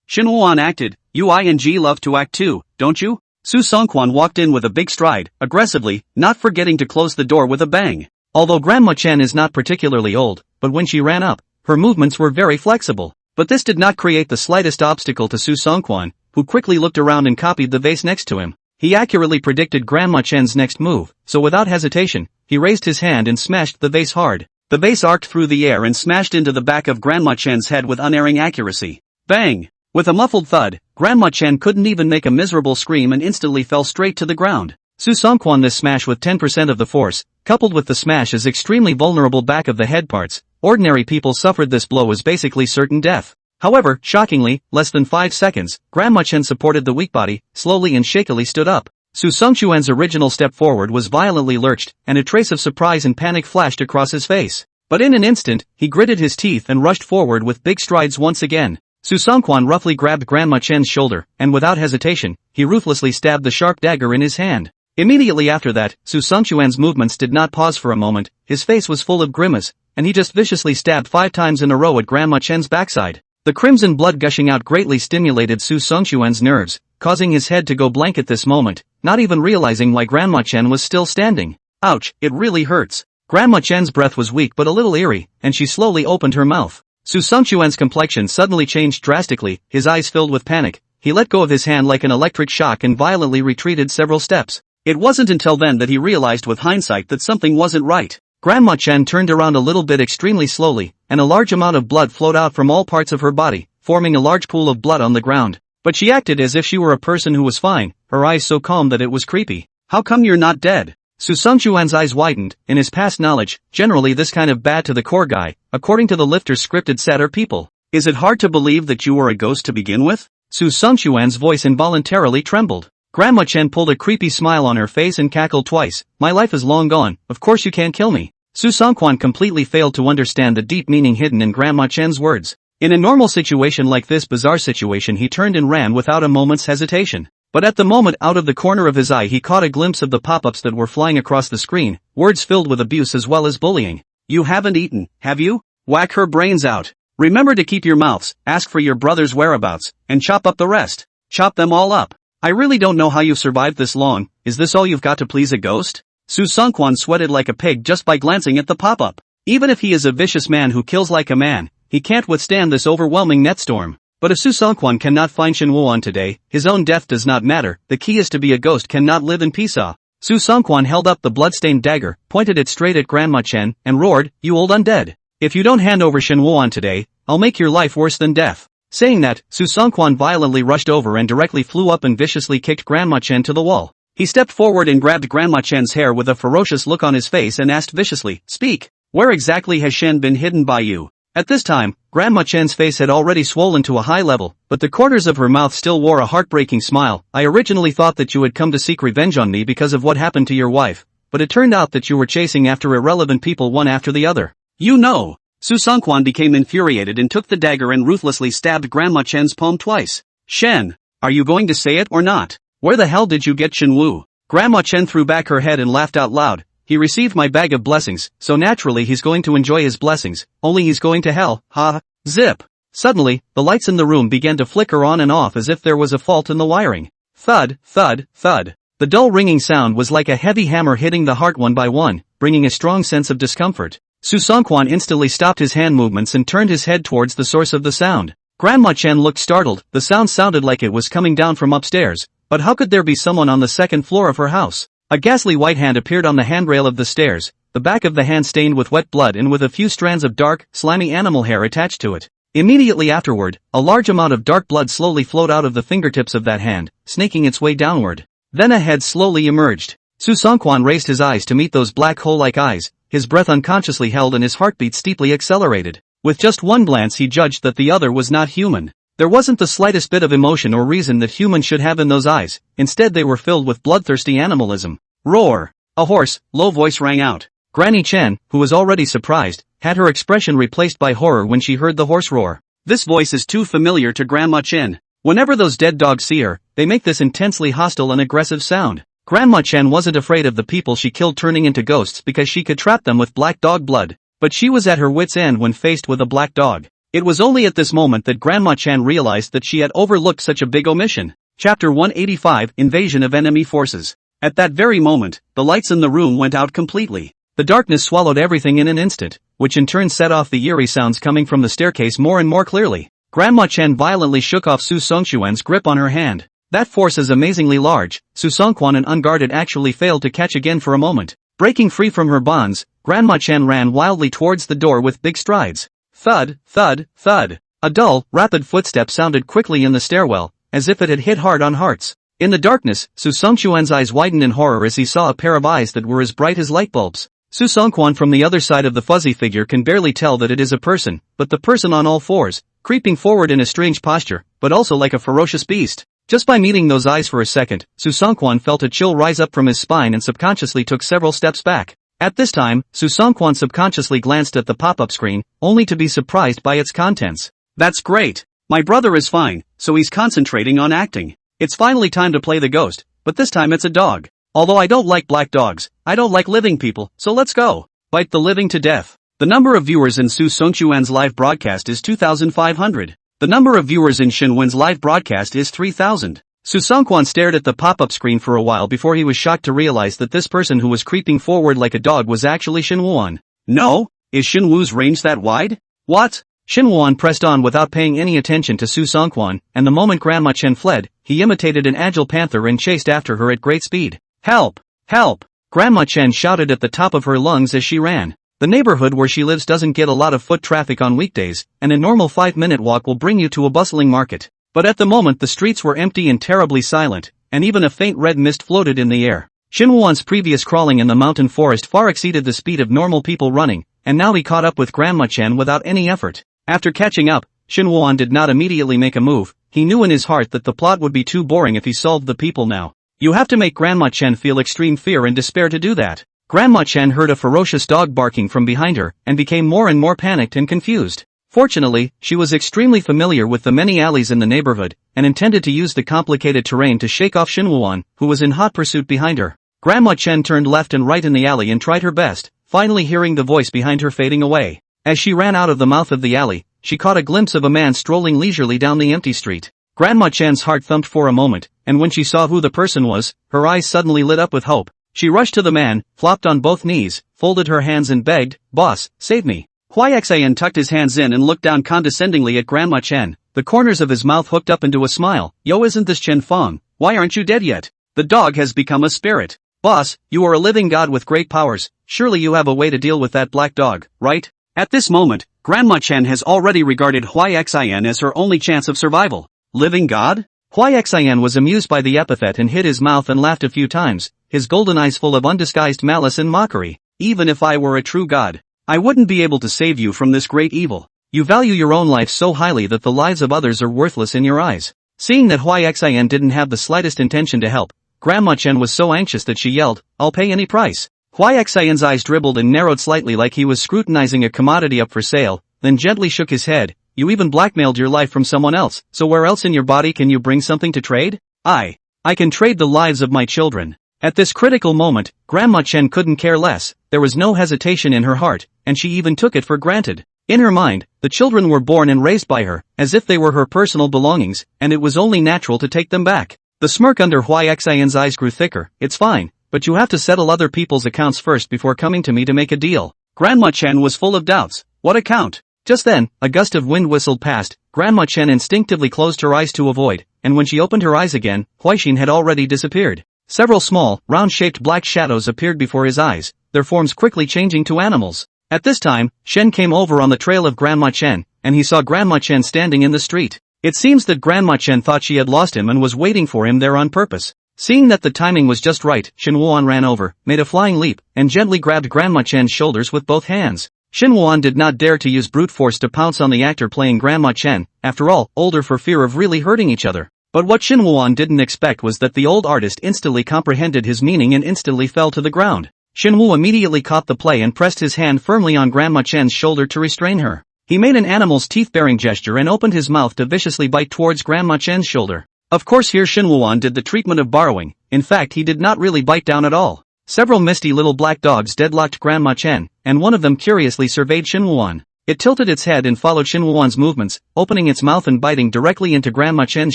Shin Wuan acted. You love to act too, don't you? Su Songquan walked in with a big stride, aggressively, not forgetting to close the door with a bang. Although Grandma Chen is not particularly old, but when she ran up, her movements were very flexible. But this did not create the slightest obstacle to Su Songquan. who quickly looked around and copied the vase next to him. He accurately predicted Grandma Chen's next move, so without hesitation, he raised his hand and smashed the vase hard. The vase arced through the air and smashed into the back of Grandma Chen's head with unerring accuracy. Bang! With a muffled thud, Grandma Chen couldn't even make a miserable scream and instantly fell straight to the ground. Su Songkwan, this smash with 10% of the force, coupled with the smash's extremely vulnerable back of the head parts, ordinary people suffered this blow as basically certain death. However, shockingly, less than 5 seconds, Grandma Chen supported the weak body, slowly and shakily stood up. Su Songchuan's original step forward was violently lurched, and a trace of surprise and panic flashed across his face. But in an instant, he gritted his teeth and rushed forward with big strides once again. Su Songkwan roughly grabbed Grandma Chen's shoulder, and without hesitation, he ruthlessly stabbed the sharp dagger in his hand. Immediately after that, Su Songchuan's movements did not pause for a moment, his face was full of grimace, and he just viciously stabbed 5 times in a row at Grandma Chen's backside. The crimson blood gushing out greatly stimulated Su Songchuan's nerves, causing his head to go blank at this moment, not even realizing why Grandma Chen was still standing. Ouch, it really hurts. Grandma Chen's breath was weak but a little eerie, and she slowly opened her mouth. Su Songchuan's complexion suddenly changed drastically, his eyes filled with panic. He let go of his hand like an electric shock and violently retreated several steps. It wasn't until then that he realized with hindsight that something wasn't right. Grandma Chen turned around a little bit extremely slowly, and a large amount of blood flowed out from all parts of her body, forming a large pool of blood on the ground. But she acted as if she were a person who was fine, her eyes so calm that it was creepy. How come you're not dead? Su Songchuan's eyes widened. In his past knowledge, generally this kind of bad to the core guy, according to the lifter's scripted set, are people. Is it hard to believe that you were a ghost to begin with? Su Songchuan's voice involuntarily trembled. Grandma Chen pulled a creepy smile on her face and cackled twice. My life is long gone, of course you can't kill me. Su Songkwan completely failed to understand the deep meaning hidden in Grandma Chen's words. In a normal situation like this bizarre situation, he turned and ran without a moment's hesitation. But at the moment, out of the corner of his eye, he caught a glimpse of the pop-ups that were flying across the screen, words filled with abuse as well as bullying. You haven't eaten, have you? Whack her brains out. Remember to keep your mouths, ask for your brother's whereabouts, and chop up the rest. Chop them all up. I really don't know how you survived this long. Is this all you've got to please a ghost? Su Songkwan sweated like a pig just by glancing at the pop-up. Even if he is a vicious man who kills like a man, he can't withstand this overwhelming net storm. But if Su Songkwan cannot find Shen Wuan today, his own death does not matter. The key is to be a ghost cannot live in peace. Su Songkwan held up the blood-stained dagger, pointed it straight at Grandma Chen, and roared, "You old undead! If you don't hand over Shen Wuan today, I'll make your life worse than death." Saying that, Su Songkwan violently rushed over and directly flew up and viciously kicked Grandma Chen to the wall. He stepped forward and grabbed Grandma Chen's hair with a ferocious look on his face and asked viciously, "Speak! Where exactly has Shen been hidden by you?" At this time, Grandma Chen's face had already swollen to a high level, but the corners of her mouth still wore a heartbreaking smile. I originally thought that you had come to seek revenge on me because of what happened to your wife, but it turned out that you were chasing after irrelevant people one after the other. You know! Su Songkwan became infuriated and took the dagger and ruthlessly stabbed Grandma Chen's palm twice. Shen, are you going to say it or not? Where the hell did you get Shen Wu? Grandma Chen threw back her head and laughed out loud. He received my bag of blessings, so naturally he's going to enjoy his blessings, only he's going to hell, ha. Zip! Suddenly, the lights in the room began to flicker on and off as if there was a fault in the wiring. Thud, thud, thud. The dull ringing sound was like a heavy hammer hitting the heart one by one, bringing a strong sense of discomfort. Su Songkwan instantly stopped his hand movements and turned his head towards the source of the sound. Grandma Chen looked startled. The sound sounded like it was coming down from upstairs, but how could there be someone on the second floor of her house? A ghastly white hand appeared on the handrail of the stairs, the back of the hand stained with wet blood and with a few strands of dark, slimy animal hair attached to it. Immediately afterward, a large amount of dark blood slowly flowed out of the fingertips of that hand, snaking its way downward. Then a head slowly emerged. Su Songkwan raised his eyes to meet those black hole-like eyes, his breath unconsciously held and his heartbeat steeply accelerated. With just one glance he judged that the other was not human. There wasn't the slightest bit of emotion or reason that humans should have in those eyes, instead they were filled with bloodthirsty animalism. Roar! A hoarse, low voice rang out. Granny Chen, who was already surprised, had her expression replaced by horror when she heard the hoarse roar. This voice is too familiar to Grandma Chen. Whenever those dead dogs see her, they make this intensely hostile and aggressive sound. Grandma Chen wasn't afraid of the people she killed turning into ghosts because she could trap them with black dog blood, but she was at her wit's end when faced with a black dog. It was only at this moment that Grandma Chen realized that she had overlooked such a big omission. Chapter 185, Invasion of Enemy Forces. At that very moment, the lights in the room went out completely. The darkness swallowed everything in an instant, which in turn set off the eerie sounds coming from the staircase more and more clearly. Grandma Chen violently shook off Su Songquan's grip on her hand. That force is amazingly large. Su Songquan and unguarded actually failed to catch again for a moment. Breaking free from her bonds, Grandma Chen ran wildly towards the door with big strides. Thud, thud, thud. A dull, rapid footstep sounded quickly in the stairwell, as if it had hit hard on hearts. In the darkness, Su Songquan's eyes widened in horror as he saw a pair of eyes that were as bright as light bulbs. Su Songquan from the other side of the fuzzy figure can barely tell that it is a person, but the person on all fours, creeping forward in a strange posture, but also like a ferocious beast. Just by meeting those eyes for a second, Su Songquan felt a chill rise up from his spine and subconsciously took several steps back. At this time, Su Songquan subconsciously glanced at the pop-up screen, only to be surprised by its contents. That's great. My brother is fine, so he's concentrating on acting. It's finally time to play the ghost, but this time it's a dog. Although I don't like black dogs, I don't like living people, so let's go. Bite the living to death. The number of viewers in Su Songquan's live broadcast is 2,500. The number of viewers in Shinwen's live broadcast is 3,000. Su Songquan stared at the pop-up screen for a while before he was shocked to realize that this person who was creeping forward like a dog was actually Shinwan. No? Is Shinwu's range that wide? What? Shinwan pressed on without paying any attention to Su Songquan, and the moment Grandma Chen fled, he imitated an agile panther and chased after her at great speed. Help! Help! Grandma Chen shouted at the top of her lungs as she ran. The neighborhood where she lives doesn't get a lot of foot traffic on weekdays, and a normal 5-minute walk will bring you to a bustling market. But at the moment the streets were empty and terribly silent, and even a faint red mist floated in the air. Shinwan's previous crawling in the mountain forest far exceeded the speed of normal people running, and now he caught up with Grandma Chen without any effort. After catching up, Shinwan did not immediately make a move. He knew in his heart that the plot would be too boring if he solved the people now. You have to make Grandma Chen feel extreme fear and despair to do that. Grandma Chen heard a ferocious dog barking from behind her, and became more and more panicked and confused. Fortunately, she was extremely familiar with the many alleys in the neighborhood, and intended to use the complicated terrain to shake off Shinwan, who was in hot pursuit behind her. Grandma Chen turned left and right in the alley and tried her best, finally hearing the voice behind her fading away. As she ran out of the mouth of the alley, she caught a glimpse of a man strolling leisurely down the empty street. Grandma Chen's heart thumped for a moment, and when she saw who the person was, her eyes suddenly lit up with hope. She rushed to the man, flopped on both knees, folded her hands and begged, "Boss, save me." Huixian tucked his hands in and looked down condescendingly at Grandma Chen, the corners of his mouth hooked up into a smile. "Yo, isn't this Chen Feng? Why aren't you dead yet? The dog has become a spirit. Boss, you are a living god with great powers, surely you have a way to deal with that black dog, right?" At this moment, Grandma Chen has already regarded Huixian as her only chance of survival. Living god? Huixian was amused by the epithet and hid his mouth and laughed a few times, his golden eyes full of undisguised malice and mockery. "Even if I were a true god, I wouldn't be able to save you from this great evil. You value your own life so highly that the lives of others are worthless in your eyes." Seeing that Huixian didn't have the slightest intention to help, Grandma Chen was so anxious that she yelled, "I'll pay any price." Huixian's eyes dribbled and narrowed slightly like he was scrutinizing a commodity up for sale, then gently shook his head. "You even blackmailed your life from someone else, so where else in your body can you bring something to trade?" I can trade the lives of my children." At this critical moment, Grandma Chen couldn't care less. There was no hesitation in her heart, and she even took it for granted. In her mind, the children were born and raised by her, as if they were her personal belongings, and it was only natural to take them back. The smirk under Huixian's eyes grew thicker. "It's fine, but you have to settle other people's accounts first before coming to me to make a deal." Grandma Chen was full of doubts. What account? Just then, a gust of wind whistled past. Grandma Chen instinctively closed her eyes to avoid, and when she opened her eyes again, Huixin had already disappeared. Several small, round-shaped black shadows appeared before his eyes, their forms quickly changing to animals. At this time, Shen came over on the trail of Grandma Chen, and he saw Grandma Chen standing in the street. It seems that Grandma Chen thought she had lost him and was waiting for him there on purpose. Seeing that the timing was just right, Shinwan ran over, made a flying leap, and gently grabbed Grandma Chen's shoulders with both hands. Shinwan did not dare to use brute force to pounce on the actor playing Grandma Chen, after all, older for fear of really hurting each other. But what Shinwan didn't expect was that the old artist instantly comprehended his meaning and instantly fell to the ground. Shinwu immediately caught the play and pressed his hand firmly on Grandma Chen's shoulder to restrain her. He made an animal's teeth-baring gesture and opened his mouth to viciously bite towards Grandma Chen's shoulder. Of course here Shinwan did the treatment of borrowing. In fact, he did not really bite down at all. Several misty little black dogs deadlocked Grandma Chen, and one of them curiously surveyed Shinwan. It tilted its head and followed Shinwan's movements, opening its mouth and biting directly into Grandma Chen's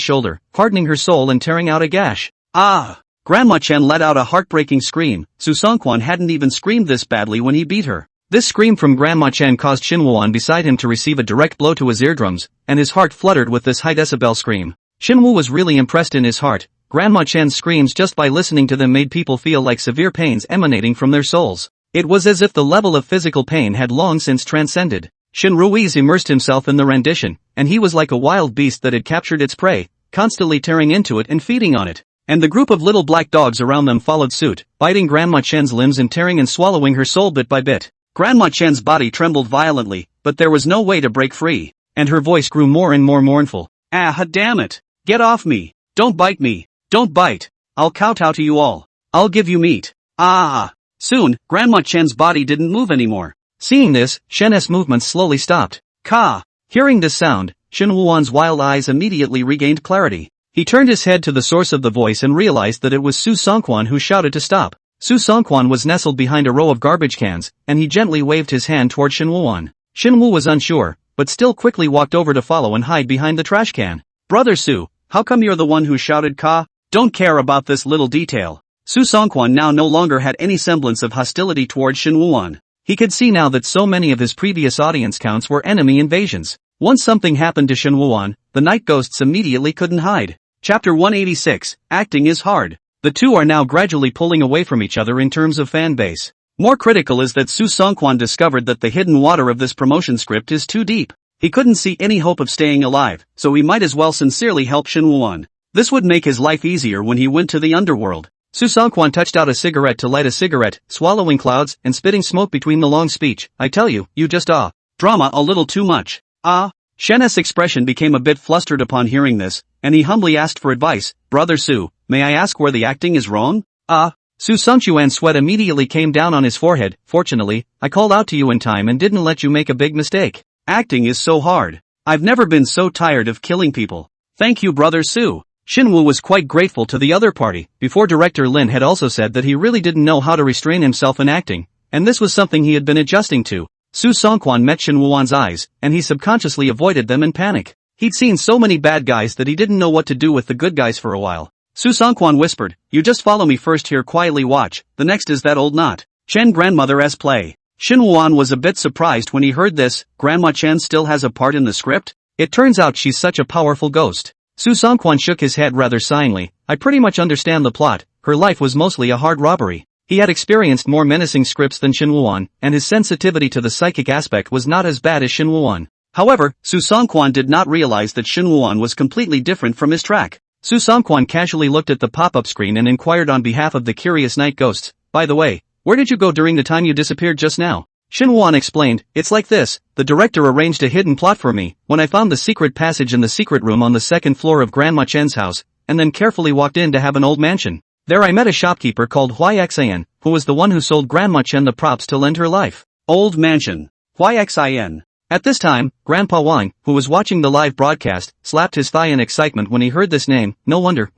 shoulder, hardening her soul and tearing out a gash. Ah! Grandma Chen let out a heartbreaking scream. Su Songquan hadn't even screamed this badly when he beat her. This scream from Grandma Chen caused Shinwoo beside him to receive a direct blow to his eardrums, and his heart fluttered with this high-decibel scream. Shinwoo was really impressed in his heart. Grandma Chen's screams just by listening to them made people feel like severe pains emanating from their souls. It was as if the level of physical pain had long since transcended. Shin Ruiz immersed himself in the rendition, and he was like a wild beast that had captured its prey, constantly tearing into it and feeding on it. And the group of little black dogs around them followed suit, biting Grandma Chen's limbs and tearing and swallowing her soul bit by bit. Grandma Chen's body trembled violently, but there was no way to break free, and her voice grew more and more mournful. Ah, damn it! Get off me! Don't bite me! Don't bite! I'll kowtow to you all. I'll give you meat. Ah! Soon, Grandma Chen's body didn't move anymore. Seeing this, Shen's movements slowly stopped. Ka! Hearing this sound, Shin Wuan's wild eyes immediately regained clarity. He turned his head to the source of the voice and realized that it was Su Songquan who shouted to stop. Su Songquan was nestled behind a row of garbage cans, and he gently waved his hand toward Shin Wuan. Shin Wu was unsure, but still quickly walked over to follow and hide behind the trash can. Brother Su, how come you're the one who shouted Ka? Don't care about this little detail. Su Songquan now no longer had any semblance of hostility toward Shin Wuan. He could see now that so many of his previous audience counts were enemy invasions. Once something happened to Shin Wuan, the night ghosts immediately couldn't hide. Chapter 186, Acting is Hard. The two are now gradually pulling away from each other in terms of fan base. More critical is that Su Songquan discovered that the hidden water of this promotion script is too deep. He couldn't see any hope of staying alive, so he might as well sincerely help Shin Wuan. This would make his life easier when he went to the underworld. Su Songquan touched out a cigarette to light a cigarette, swallowing clouds and spitting smoke between the long speech. I tell you, you just drama a little too much. Shen's expression became a bit flustered upon hearing this, and he humbly asked for advice. Brother Su, may I ask where the acting is wrong? Su Songquan's sweat immediately came down on his forehead. Fortunately, I called out to you in time and didn't let you make a big mistake. Acting is so hard. I've never been so tired of killing people. Thank you, Brother Su. Shinwoo was quite grateful to the other party. Before director Lin had also said that he really didn't know how to restrain himself in acting, and this was something he had been adjusting to. Su Songquan met Shin Wuan's eyes, and he subconsciously avoided them in panic. He'd seen so many bad guys that he didn't know what to do with the good guys for a while. Su Songquan whispered, you just follow me first here, quietly watch, the next is that old knot. Chen grandmother's play. Shin Wuan was a bit surprised when he heard this. Grandma Chen still has a part in the script? It turns out she's such a powerful ghost. Su Songquan shook his head rather sighingly. I pretty much understand the plot. Her life was mostly a hard robbery. He had experienced more menacing scripts than Shin Wuan, and his sensitivity to the psychic aspect was not as bad as Shin Wuan. However, Su Songquan did not realize that Shin Wuan was completely different from his track. Su Songquan casually looked at the pop-up screen and inquired on behalf of the curious night ghosts, by the way, where did you go during the time you disappeared just now? Shin Wuan explained, it's like this, the director arranged a hidden plot for me, when I found the secret passage in the secret room on the second floor of Grandma Chen's house, and then carefully walked in to have an old mansion. There I met a shopkeeper called Huixin, who was the one who sold Grandma Chen the props to lend her life. Old mansion. Huixin. At this time, Grandpa Wang, who was watching the live broadcast, slapped his thigh in excitement when he heard this name. No wonder.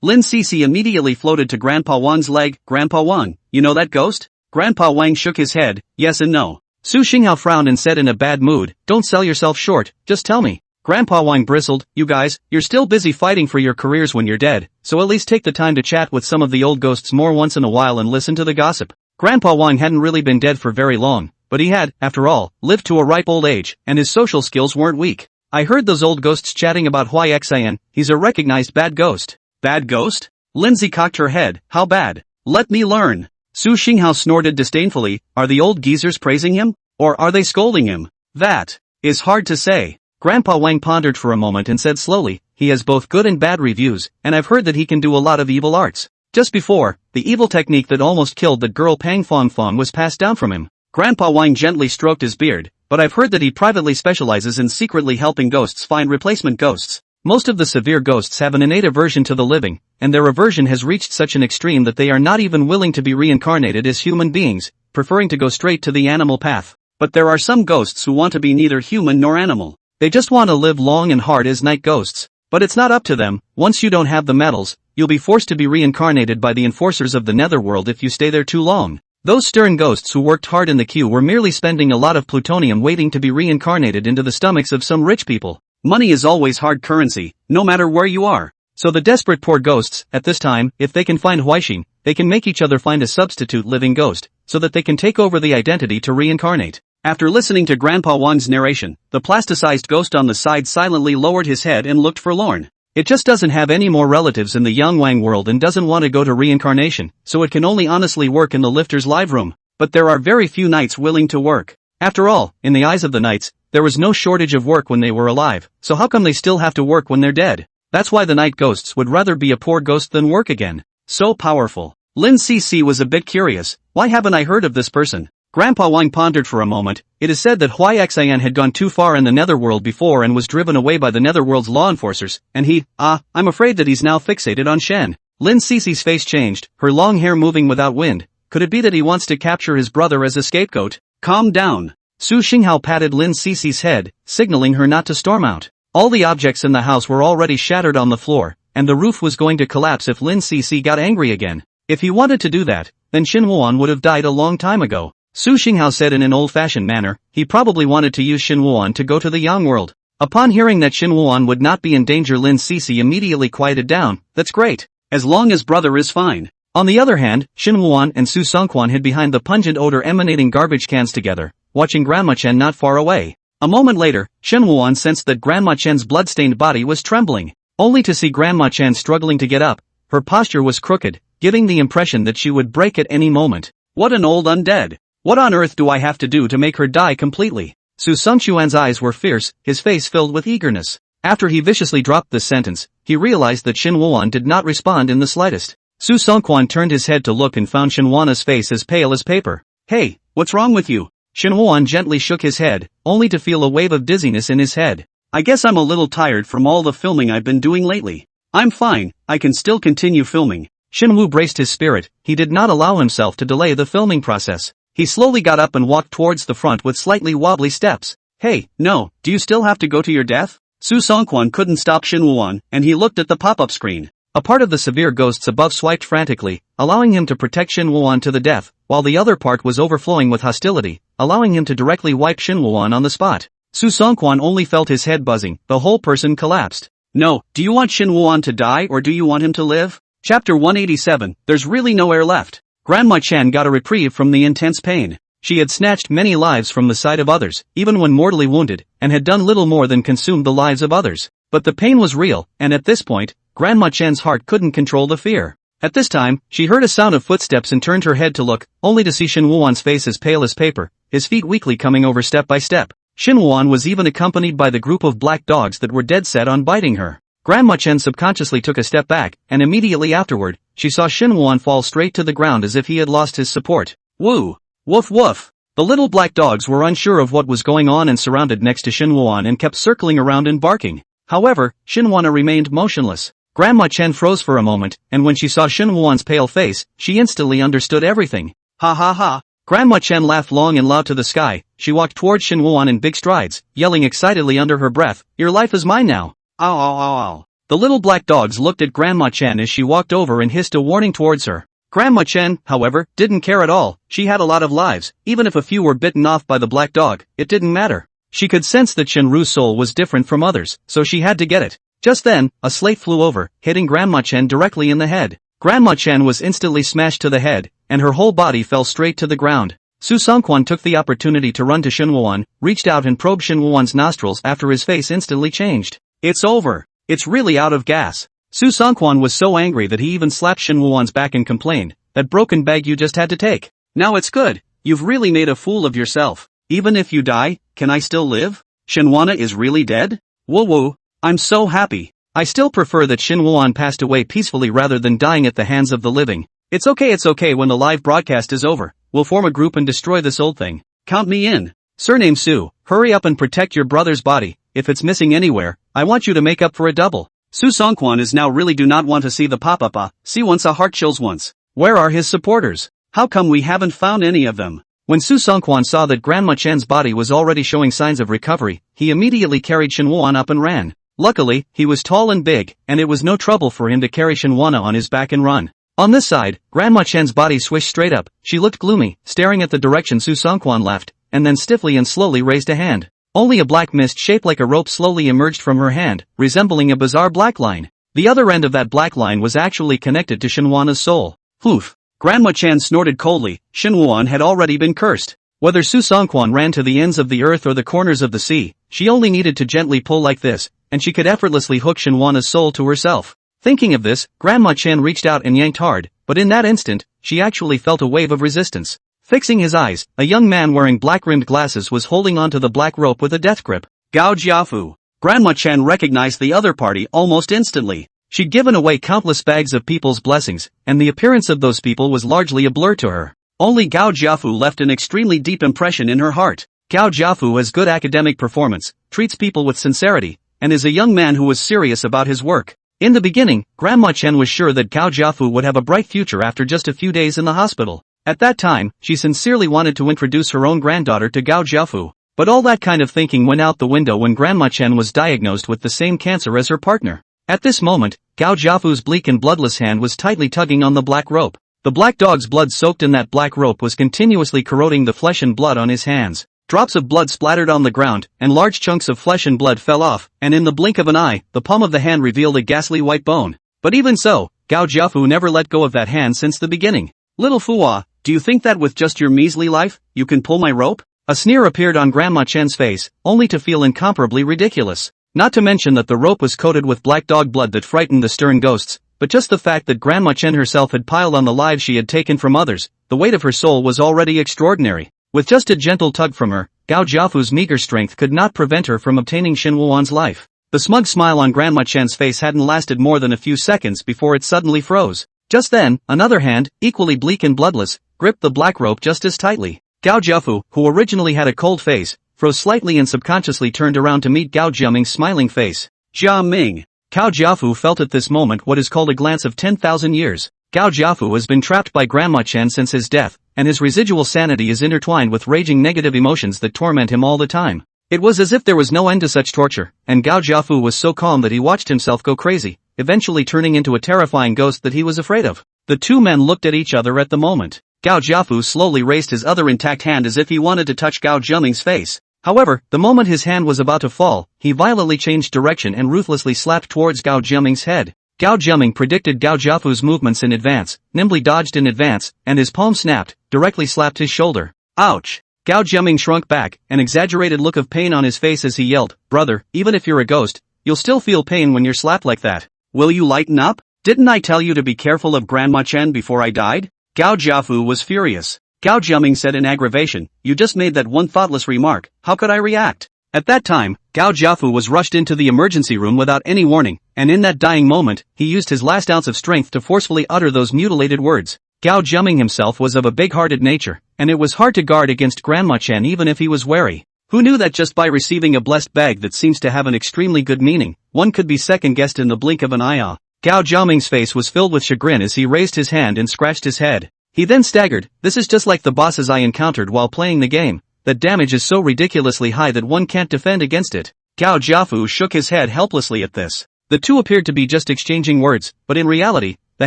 Lin Cece immediately floated to Grandpa Wang's leg. Grandpa Wang, you know that ghost? Grandpa Wang shook his head, yes and no. Su Xinghao frowned and said in a bad mood, don't sell yourself short, just tell me. Grandpa Wang bristled, you guys, you're still busy fighting for your careers when you're dead, so at least take the time to chat with some of the old ghosts more once in a while and listen to the gossip. Grandpa Wang hadn't really been dead for very long, but he had, after all, lived to a ripe old age, and his social skills weren't weak. I heard those old ghosts chatting about Huixin. He's a recognized bad ghost. Bad ghost? Lindsay cocked her head, how bad? Let me learn. Su Xinghao snorted disdainfully, are the old geezers praising him? Or are they scolding him? That is hard to say. Grandpa Wang pondered for a moment and said slowly, he has both good and bad reviews, and I've heard that he can do a lot of evil arts. Just before, the evil technique that almost killed that girl Pang Fong Fong was passed down from him. Grandpa Wang gently stroked his beard, but I've heard that he privately specializes in secretly helping ghosts find replacement ghosts. Most of the severe ghosts have an innate aversion to the living, and their aversion has reached such an extreme that they are not even willing to be reincarnated as human beings, preferring to go straight to the animal path. But there are some ghosts who want to be neither human nor animal. They just want to live long and hard as night ghosts. But it's not up to them. Once you don't have the medals, you'll be forced to be reincarnated by the enforcers of the netherworld if you stay there too long. Those stern ghosts who worked hard in the queue were merely spending a lot of plutonium waiting to be reincarnated into the stomachs of some rich people. Money is always hard currency, no matter where you are. So the desperate poor ghosts, at this time, if they can find Huixin, they can make each other find a substitute living ghost. so that they can take over the identity to reincarnate. After listening to Grandpa Wang's narration, the plasticized ghost on the side silently lowered his head and looked forlorn. It just doesn't have any more relatives in the Yangwang world and doesn't want to go to reincarnation, so it can only honestly work in the lifter's live room. But there are very few knights willing to work. After all, in the eyes of the knights, there was no shortage of work when they were alive, so how come they still have to work when they're dead? That's why the night ghosts would rather be a poor ghost than work again. So powerful. Lin Cc was a bit curious. Why haven't I heard of this person? Grandpa Wang pondered for a moment. It is said that Huaixian had gone too far in the netherworld before and was driven away by the netherworld's law enforcers, and I'm afraid that he's now fixated on Shen. Lin Cece's face changed, her long hair moving without wind. Could it be that he wants to capture his brother as a scapegoat? Calm down. Su Xinghao patted Lin Cece's head, signaling her not to storm out. All the objects in the house were already shattered on the floor, and the roof was going to collapse if Lin Cece got angry again. If he wanted to do that, then Xin Wuan would have died a long time ago. Su Xinghao said in an old-fashioned manner. He probably wanted to use Xin Wuan to go to the Yang world. Upon hearing that Xin Wuan would not be in danger, Lin Cece immediately quieted down. That's great. As long as brother is fine. On the other hand, Xin Wuan and Su Songquan hid behind the pungent odor emanating garbage cans together, watching Grandma Chen not far away. A moment later, Xin Wuan sensed that Grandma Chen's blood-stained body was trembling, only to see Grandma Chen struggling to get up. Her posture was crooked, giving the impression that she would break at any moment. What an old undead! What on earth do I have to do to make her die completely? Su Songquan's eyes were fierce, his face filled with eagerness. After he viciously dropped this sentence, he realized that Xin Wuan did not respond in the slightest. Su Songquan turned his head to look and found Xin Wuan's face as pale as paper. Hey, what's wrong with you? Xin Wuan gently shook his head, only to feel a wave of dizziness in his head. I guess I'm a little tired from all the filming I've been doing lately. I'm fine, I can still continue filming. Xin Wu braced his spirit. He did not allow himself to delay the filming process. He slowly got up and walked towards the front with slightly wobbly steps. Hey, no, do you still have to go to your death? Su Songquan couldn't stop Xin Wuan, and he looked at the pop-up screen. A part of the severe ghosts above swiped frantically, allowing him to protect Xin Wuan to the death, while the other part was overflowing with hostility, allowing him to directly wipe Xin Wuan on the spot. Su Songquan only felt his head buzzing. The whole person collapsed. No, do you want Xin Wuan to die or do you want him to live? Chapter 187, There's really no air left. Grandma Chen got a reprieve from the intense pain. She had snatched many lives from the side of others, even when mortally wounded, and had done little more than consume the lives of others. But the pain was real, and at this point, Grandma Chen's heart couldn't control the fear. At this time, she heard a sound of footsteps and turned her head to look, only to see Xin Wuan's face as pale as paper, his feet weakly coming over step by step. Xin Wuan was even accompanied by the group of black dogs that were dead set on biting her. Grandma Chen subconsciously took a step back, and immediately afterward, she saw Xin Wuan fall straight to the ground as if he had lost his support. Woo! Woof woof! The little black dogs were unsure of what was going on and surrounded next to Xin Wuan and kept circling around and barking. However, Xin Wuan remained motionless. Grandma Chen froze for a moment, and when she saw Xin Wuan's pale face, she instantly understood everything. Ha ha ha! Grandma Chen laughed long and loud to the sky. She walked towards Xin Wuan in big strides, yelling excitedly under her breath, "Your life is mine now!" Ow ow ow ow. The little black dogs looked at Grandma Chen as she walked over and hissed a warning towards her. Grandma Chen, however, didn't care at all. She had a lot of lives. Even if a few were bitten off by the black dog, it didn't matter. She could sense that Shenru's soul was different from others, so she had to get it. Just then, a slate flew over, hitting Grandma Chen directly in the head. Grandma Chen was instantly smashed to the head, and her whole body fell straight to the ground. Su Songquan took the opportunity to run to Xin Wuan, reached out and probed Xin Wuan's nostrils after his face instantly changed. It's over. It's really out of gas. Su Songquan was so angry that he even slapped Xin Wuan's back and complained, "That broken bag you just had to take. Now it's good. You've really made a fool of yourself. Even if you die, can I still live? Shenwana is really dead? Woo woo. I'm so happy. I still prefer that Xin Wuan passed away peacefully rather than dying at the hands of the living. It's okay when the live broadcast is over. We'll form a group and destroy this old thing. Count me in. Surname Su, hurry up and protect your brother's body. If it's missing anywhere, I want you to make up for a double." Su Songquan is now really do not want to see the pop-up see once a heart chills once. Where are his supporters? How come we haven't found any of them? When Su Songquan saw that Grandma Chen's body was already showing signs of recovery, he immediately carried Shenwan up and ran. Luckily, he was tall and big, and it was no trouble for him to carry Shenwana on his back and run. On this side, Grandma Chen's body swished straight up. She looked gloomy, staring at the direction Su Songquan left, and then stiffly and slowly raised a hand. Only a black mist shaped like a rope slowly emerged from her hand, resembling a bizarre black line. The other end of that black line was actually connected to Shenwana's soul. Poof! Grandma Chan snorted coldly. Shinwon had already been cursed. Whether Su Songkwan ran to the ends of the earth or the corners of the sea, she only needed to gently pull like this, and she could effortlessly hook Shinwana's soul to herself. Thinking of this, Grandma Chen reached out and yanked hard, but in that instant, she actually felt a wave of resistance. Fixing his eyes, a young man wearing black-rimmed glasses was holding onto the black rope with a death grip. Gao Jiafu. Grandma Chen recognized the other party almost instantly. She'd given away countless bags of people's blessings, and the appearance of those people was largely a blur to her. Only Gao Jiafu left an extremely deep impression in her heart. Gao Jiafu has good academic performance, treats people with sincerity, and is a young man who was serious about his work. In the beginning, Grandma Chen was sure that Gao Jiafu would have a bright future after just a few days in the hospital. At that time, she sincerely wanted to introduce her own granddaughter to Gao Jiafu. But all that kind of thinking went out the window when Grandma Chen was diagnosed with the same cancer as her partner. At this moment, Gao Jiafu's bleak and bloodless hand was tightly tugging on the black rope. The black dog's blood soaked in that black rope was continuously corroding the flesh and blood on his hands. Drops of blood splattered on the ground, and large chunks of flesh and blood fell off, and in the blink of an eye, the palm of the hand revealed a ghastly white bone. But even so, Gao Jiafu never let go of that hand since the beginning. Little Fuwa, do you think that with just your measly life, you can pull my rope? A sneer appeared on Grandma Chen's face, only to feel incomparably ridiculous. Not to mention that the rope was coated with black dog blood that frightened the stern ghosts, but just the fact that Grandma Chen herself had piled on the lives she had taken from others, the weight of her soul was already extraordinary. With just a gentle tug from her, Gao Jiafu's meager strength could not prevent her from obtaining Shin Wuwan's life. The smug smile on Grandma Chen's face hadn't lasted more than a few seconds before it suddenly froze. Just then, another hand, equally bleak and bloodless, gripped the black rope just as tightly. Gao Jiafu, who originally had a cold face, froze slightly and subconsciously turned around to meet Gao Jiaming's smiling face. Jia Ming. Gao Jiafu felt at this moment what is called a glance of 10,000 years. Gao Jiafu has been trapped by Grandma Chen since his death, and his residual sanity is intertwined with raging negative emotions that torment him all the time. It was as if there was no end to such torture, and Gao Jiafu was so calm that he watched himself go crazy, eventually turning into a terrifying ghost that he was afraid of. The two men looked at each other at the moment. Gao Jiafu slowly raised his other intact hand as if he wanted to touch Gao Jiaming's face. However, the moment his hand was about to fall, he violently changed direction and ruthlessly slapped towards Gao Jiaming's head. Gao Jiaming predicted Gao Jiafu's movements in advance, nimbly dodged in advance, and his palm snapped, directly slapped his shoulder. Ouch! Gao Jiaming shrunk back, an exaggerated look of pain on his face as he yelled, "Brother, even if you're a ghost, you'll still feel pain when you're slapped like that. Will you lighten up? Didn't I tell you to be careful of Grandma Chen before I died?" Gao Jiafu was furious. Gao Jiaming said in aggravation, "You just made that one thoughtless remark, how could I react?" At that time, Gao Jiafu was rushed into the emergency room without any warning, and in that dying moment, he used his last ounce of strength to forcefully utter those mutilated words. Gao Jiaming himself was of a big-hearted nature, and it was hard to guard against Grandma Chen even if he was wary. Who knew that just by receiving a blessed bag that seems to have an extremely good meaning, one could be second-guessed in the blink of an eye? Gao Jiaming's face was filled with chagrin as he raised his hand and scratched his head. He then staggered. "This is just like the bosses I encountered while playing the game. That damage is so ridiculously high that one can't defend against it." Gao Jiafu shook his head helplessly at this. The two appeared to be just exchanging words, but in reality, the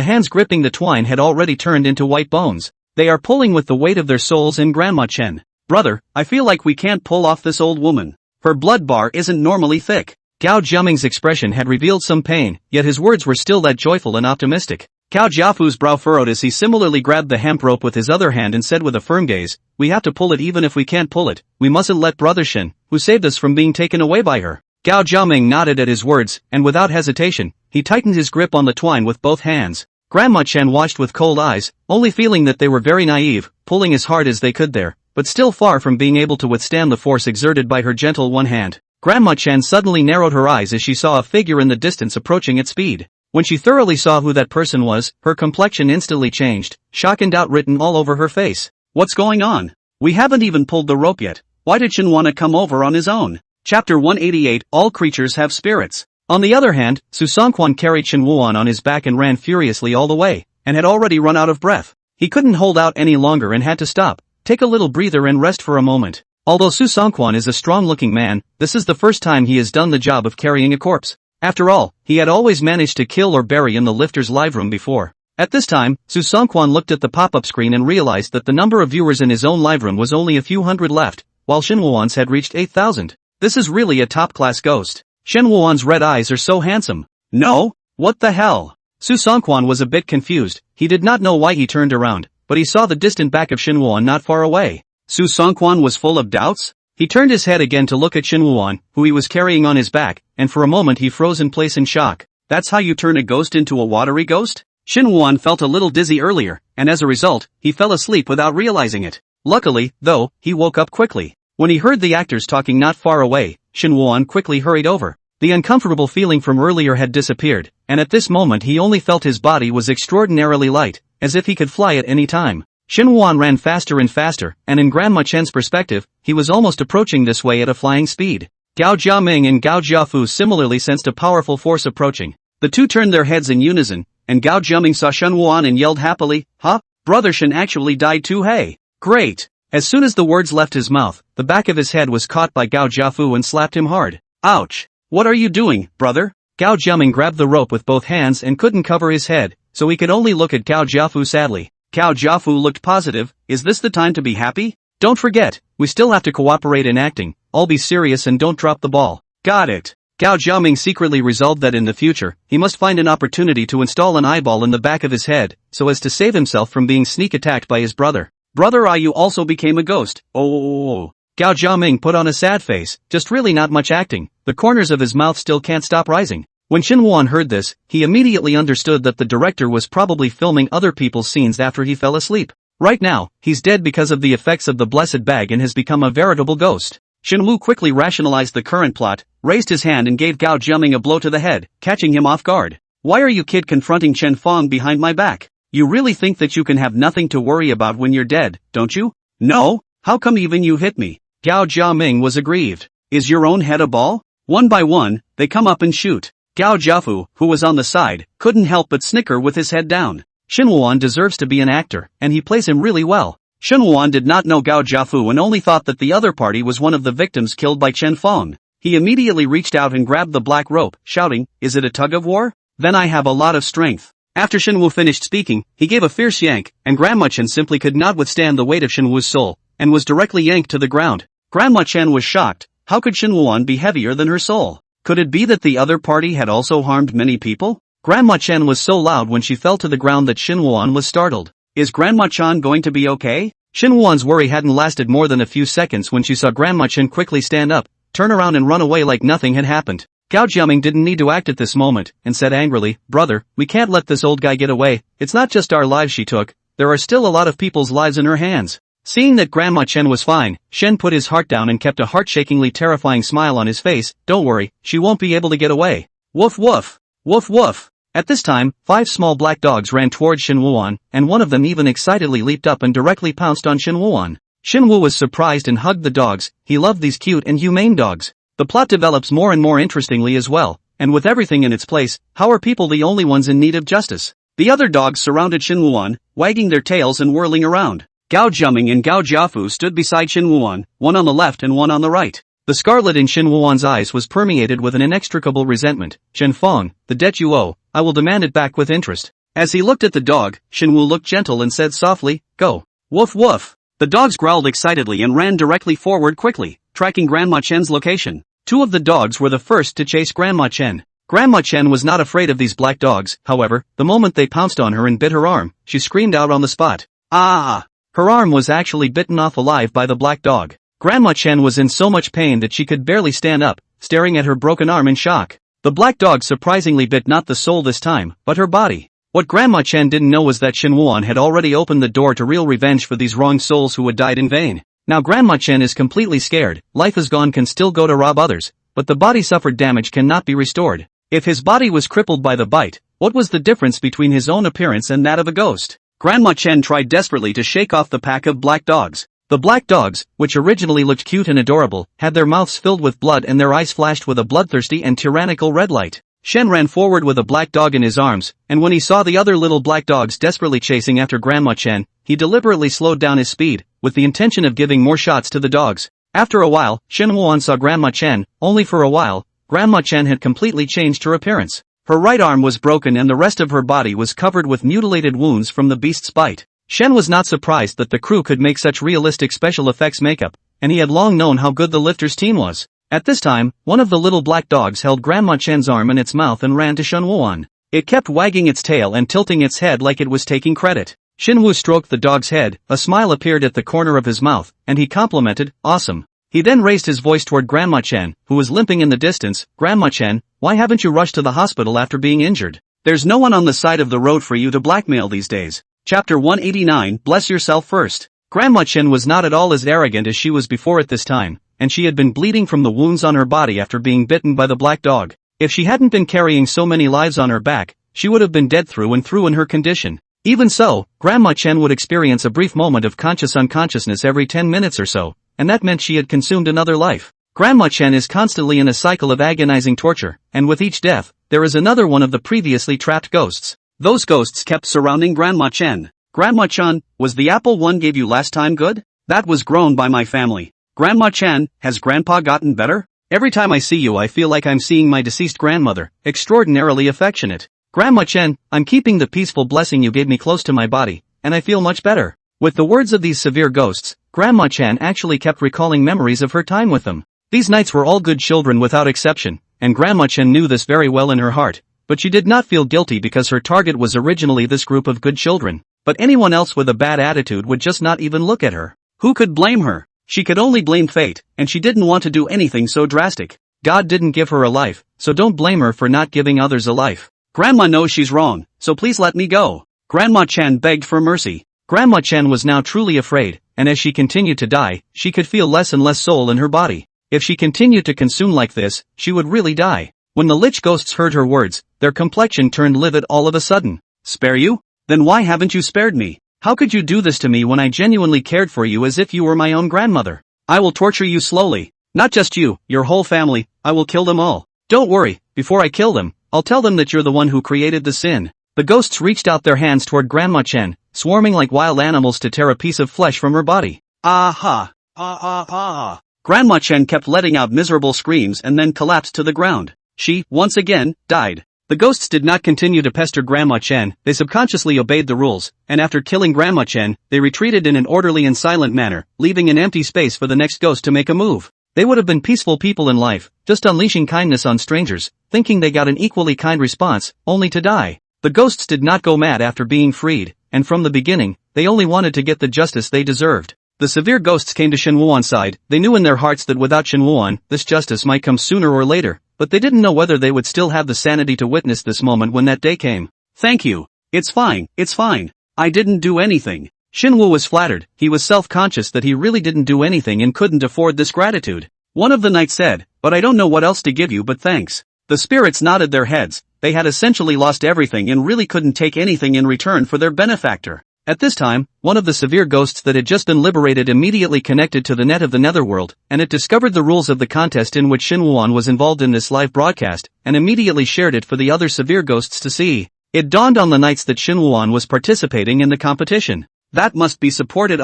hands gripping the twine had already turned into white bones. They are pulling with the weight of their souls in Grandma Chen. "Brother, I feel like we can't pull off this old woman. Her blood bar isn't normally thick." Gao Jiaming's expression had revealed some pain, yet his words were still that joyful and optimistic. Gao Jiafu's brow furrowed as he similarly grabbed the hemp rope with his other hand and said with a firm gaze, "We have to pull it even if we can't pull it. We mustn't let Brother Shin, who saved us, from being taken away by her." Gao Jiaming nodded at his words, and without hesitation, he tightened his grip on the twine with both hands. Grandma Chen watched with cold eyes, only feeling that they were very naive, pulling as hard as they could there, but still far from being able to withstand the force exerted by her gentle one hand. Grandma Chen suddenly narrowed her eyes as she saw a figure in the distance approaching at speed. When she thoroughly saw who that person was, her complexion instantly changed, shock and doubt written all over her face. "What's going on? We haven't even pulled the rope yet. Why did Shin wanna come over on his own?" Chapter 188, All Creatures Have Spirits. On the other hand, Su Songkwan carried Shin Wuan on his back and ran furiously all the way, and had already run out of breath. He couldn't hold out any longer and had to stop, take a little breather and rest for a moment. Although Su Songkwan is a strong-looking man, this is the first time he has done the job of carrying a corpse. After all, he had always managed to kill or bury in the lifter's live room before. At this time, Su Songkwan looked at the pop-up screen and realized that the number of viewers in his own live room was only a few hundred left, while Shin Wuan's had reached 8,000. This is really a top-class ghost. Shin Wuan's red eyes are so handsome. No? What the hell? Su Songkwan was a bit confused. He did not know why he turned around, but he saw the distant back of Shin Woo-won not far away. Su Songkwan was full of doubts? He turned his head again to look at Shin Woo-won, who he was carrying on his back, and for a moment he froze in place in shock. That's how you turn a ghost into a watery ghost? Shin Woo-won felt a little dizzy earlier, and as a result, he fell asleep without realizing it. Luckily, though, he woke up quickly. When he heard the actors talking not far away, Shin Woo-won quickly hurried over. The uncomfortable feeling from earlier had disappeared, and at this moment he only felt his body was extraordinarily light, as if he could fly at any time. Shin Woo-won ran faster and faster, and in Grandma Chen's perspective, he was almost approaching this way at a flying speed. Gao Jiaming and Gao Jiafu similarly sensed a powerful force approaching. The two turned their heads in unison, and Gao Jiaming saw Shin Woo-won and yelled happily, "Huh? Brother Shin actually died too, hey? Great!" As soon as the words left his mouth, the back of his head was caught by Gao Jiafu and slapped him hard. Ouch! What are you doing, brother? Gao Jiaming grabbed the rope with both hands and couldn't cover his head, so he could only look at Gao Jiafu sadly. Gao Jiafu looked positive. Is this the time to be happy? Don't forget, we still have to cooperate in acting. I'll be serious and don't drop the ball. Got it. Gao Jiaming secretly resolved that in the future, he must find an opportunity to install an eyeball in the back of his head, so as to save himself from being sneak attacked by his brother. Brother, you also became a ghost. Oh. Gao Jiaming put on a sad face, just really not much acting. The corners of his mouth still can't stop rising. When Shin Woo-won heard this, he immediately understood that the director was probably filming other people's scenes after he fell asleep. Right now, he's dead because of the effects of the blessed bag and has become a veritable ghost. Shin Woo quickly rationalized the current plot, raised his hand and gave Gao Jiaming a blow to the head, catching him off guard. Why are you kid confronting Chen Fong behind my back? You really think that you can have nothing to worry about when you're dead, don't you? No? How come even you hit me? Gao Jiaming was aggrieved. Is your own head a ball? One by one, they come up and shoot. Gao Jiafu, who was on the side, couldn't help but snicker with his head down. Shin Woo-won deserves to be an actor, and he plays him really well. Shin Woo-won did not know Gao Jiafu and only thought that the other party was one of the victims killed by Chen Fong. He immediately reached out and grabbed the black rope, shouting, "Is it a tug of war? Then I have a lot of strength." After Shin Woo finished speaking, he gave a fierce yank, and Grandma Chen simply could not withstand the weight of Shin Woo's soul, and was directly yanked to the ground. Grandma Chen was shocked. How could Shin Woo-won be heavier than her soul? Could it be that the other party had also harmed many people? Grandma Chen was so loud when she fell to the ground that Shin Woo-won was startled. Is Grandma Chen going to be okay? Shin Woo-won's worry hadn't lasted more than a few seconds when she saw Grandma Chen quickly stand up, turn around and run away like nothing had happened. Gao Jiaming didn't need to act at this moment, and said angrily, "Brother, we can't let this old guy get away. It's not just our lives she took, there are still a lot of people's lives in her hands." Seeing that Grandma Chen was fine, Shen put his heart down and kept a heart-shakingly terrifying smile on his face. "Don't worry, she won't be able to get away." Woof woof! Woof woof! At this time, 5 small black dogs ran towards Shin Woo-won, and one of them even excitedly leaped up and directly pounced on Shin Woo-won. Shin Woo was surprised and hugged the dogs. He loved these cute and humane dogs. The plot develops more and more interestingly as well, and with everything in its place, how are people the only ones in need of justice? The other dogs surrounded Shin Woo-won, wagging their tails and whirling around. Gao Jiaming and Gao Jiafu stood beside Shin Woo-won, one on the left and one on the right. The scarlet in Shin Woo-won's eyes was permeated with an inextricable resentment. "Chen Fong, the debt you owe, I will demand it back with interest." As he looked at the dog, Shin Woo looked gentle and said softly, "Go." Woof woof! The dogs growled excitedly and ran directly forward quickly, tracking Grandma Chen's location. 2 of the dogs were the first to chase Grandma Chen. Grandma Chen was not afraid of these black dogs, however, the moment they pounced on her and bit her arm, she screamed out on the spot. Ah! Her arm was actually bitten off alive by the black dog. Grandma Chen was in so much pain that she could barely stand up, staring at her broken arm in shock. The black dog surprisingly bit not the soul this time, but her body. What Grandma Chen didn't know was that Shin Woo-won had already opened the door to real revenge for these wronged souls who had died in vain. Now Grandma Chen is completely scared. Life is gone can still go to rob others, but the body suffered damage cannot be restored. If his body was crippled by the bite, what was the difference between his own appearance and that of a ghost? Grandma Chen tried desperately to shake off the pack of black dogs. The black dogs, which originally looked cute and adorable, had their mouths filled with blood and their eyes flashed with a bloodthirsty and tyrannical red light. Shen ran forward with a black dog in his arms, and when he saw the other little black dogs desperately chasing after Grandma Chen, he deliberately slowed down his speed, with the intention of giving more shots to the dogs. After a while, Shen Woo-won saw Grandma Chen. Only for a while, Grandma Chen had completely changed her appearance. Her right arm was broken and the rest of her body was covered with mutilated wounds from the beast's bite. Shen was not surprised that the crew could make such realistic special effects makeup, and he had long known how good the lifters team was. At this time, one of the little black dogs held Grandma Chen's arm in its mouth and ran to Shen Woo-won. It kept wagging its tail and tilting its head like it was taking credit. Shinwoo stroked the dog's head, a smile appeared at the corner of his mouth, and he complimented, "Awesome." He then raised his voice toward Grandma Chen, who was limping in the distance. "Grandma Chen, why haven't you rushed to the hospital after being injured? There's no one on the side of the road for you to blackmail these days." Chapter 189, Bless Yourself First. Grandma Chen was not at all as arrogant as she was before at this time, and she had been bleeding from the wounds on her body after being bitten by the black dog. If she hadn't been carrying so many lives on her back, she would have been dead through and through in her condition. Even so, Grandma Chen would experience a brief moment of conscious unconsciousness every 10 minutes or so, and that meant she had consumed another life. Grandma Chen is constantly in a cycle of agonizing torture, and with each death, there is another one of the previously trapped ghosts. Those ghosts kept surrounding Grandma Chen. "Grandma Chen, was the apple one gave you last time good? That was grown by my family. Grandma Chen, has Grandpa gotten better? Every time I see you I feel like I'm seeing my deceased grandmother, extraordinarily affectionate. Grandma Chen, I'm keeping the peaceful blessing you gave me close to my body, and I feel much better." With the words of these severe ghosts, Grandma Chen actually kept recalling memories of her time with them. These knights were all good children without exception, and Grandma Chen knew this very well in her heart, but she did not feel guilty because her target was originally this group of good children. But anyone else with a bad attitude would just not even look at her. Who could blame her? She could only blame fate, and she didn't want to do anything so drastic. God didn't give her a life, so don't blame her for not giving others a life. "Grandma knows she's wrong, so please let me go." Grandma Chen begged for mercy. Grandma Chen was now truly afraid, and as she continued to die, she could feel less and less soul in her body. If she continued to consume like this, she would really die. When the lich ghosts heard her words, their complexion turned livid all of a sudden. "Spare you? Then why haven't you spared me? How could you do this to me when I genuinely cared for you as if you were my own grandmother? I will torture you slowly. Not just you, your whole family, I will kill them all. Don't worry, before I kill them, I'll tell them that you're the one who created the sin." The ghosts reached out their hands toward Grandma Chen, swarming like wild animals to tear a piece of flesh from her body. "Ah-ha! Ah-ah-ah!" Grandma Chen kept letting out miserable screams and then collapsed to the ground. She, once again, died. The ghosts did not continue to pester Grandma Chen, they subconsciously obeyed the rules, and after killing Grandma Chen, they retreated in an orderly and silent manner, leaving an empty space for the next ghost to make a move. They would have been peaceful people in life, just unleashing kindness on strangers, thinking they got an equally kind response, only to die. The ghosts did not go mad after being freed, and from the beginning, they only wanted to get the justice they deserved. The severe ghosts came to Shinwoo's side. They knew in their hearts that without Shinwoo, this justice might come sooner or later, but they didn't know whether they would still have the sanity to witness this moment when that day came. "Thank you. It's fine, it's fine. I didn't do anything." Shinwoo was flattered. He was self-conscious that he really didn't do anything and couldn't afford this gratitude. One of the knights said, "But I don't know what else to give you but thanks." The spirits nodded their heads. They had essentially lost everything and really couldn't take anything in return for their benefactor. At this time, one of the severe ghosts that had just been liberated immediately connected to the net of the netherworld, and it discovered the rules of the contest in which Shinwoo was involved in this live broadcast, and immediately shared it for the other severe ghosts to see. It dawned on the knights that Shinwoo was participating in the competition. That must be supported.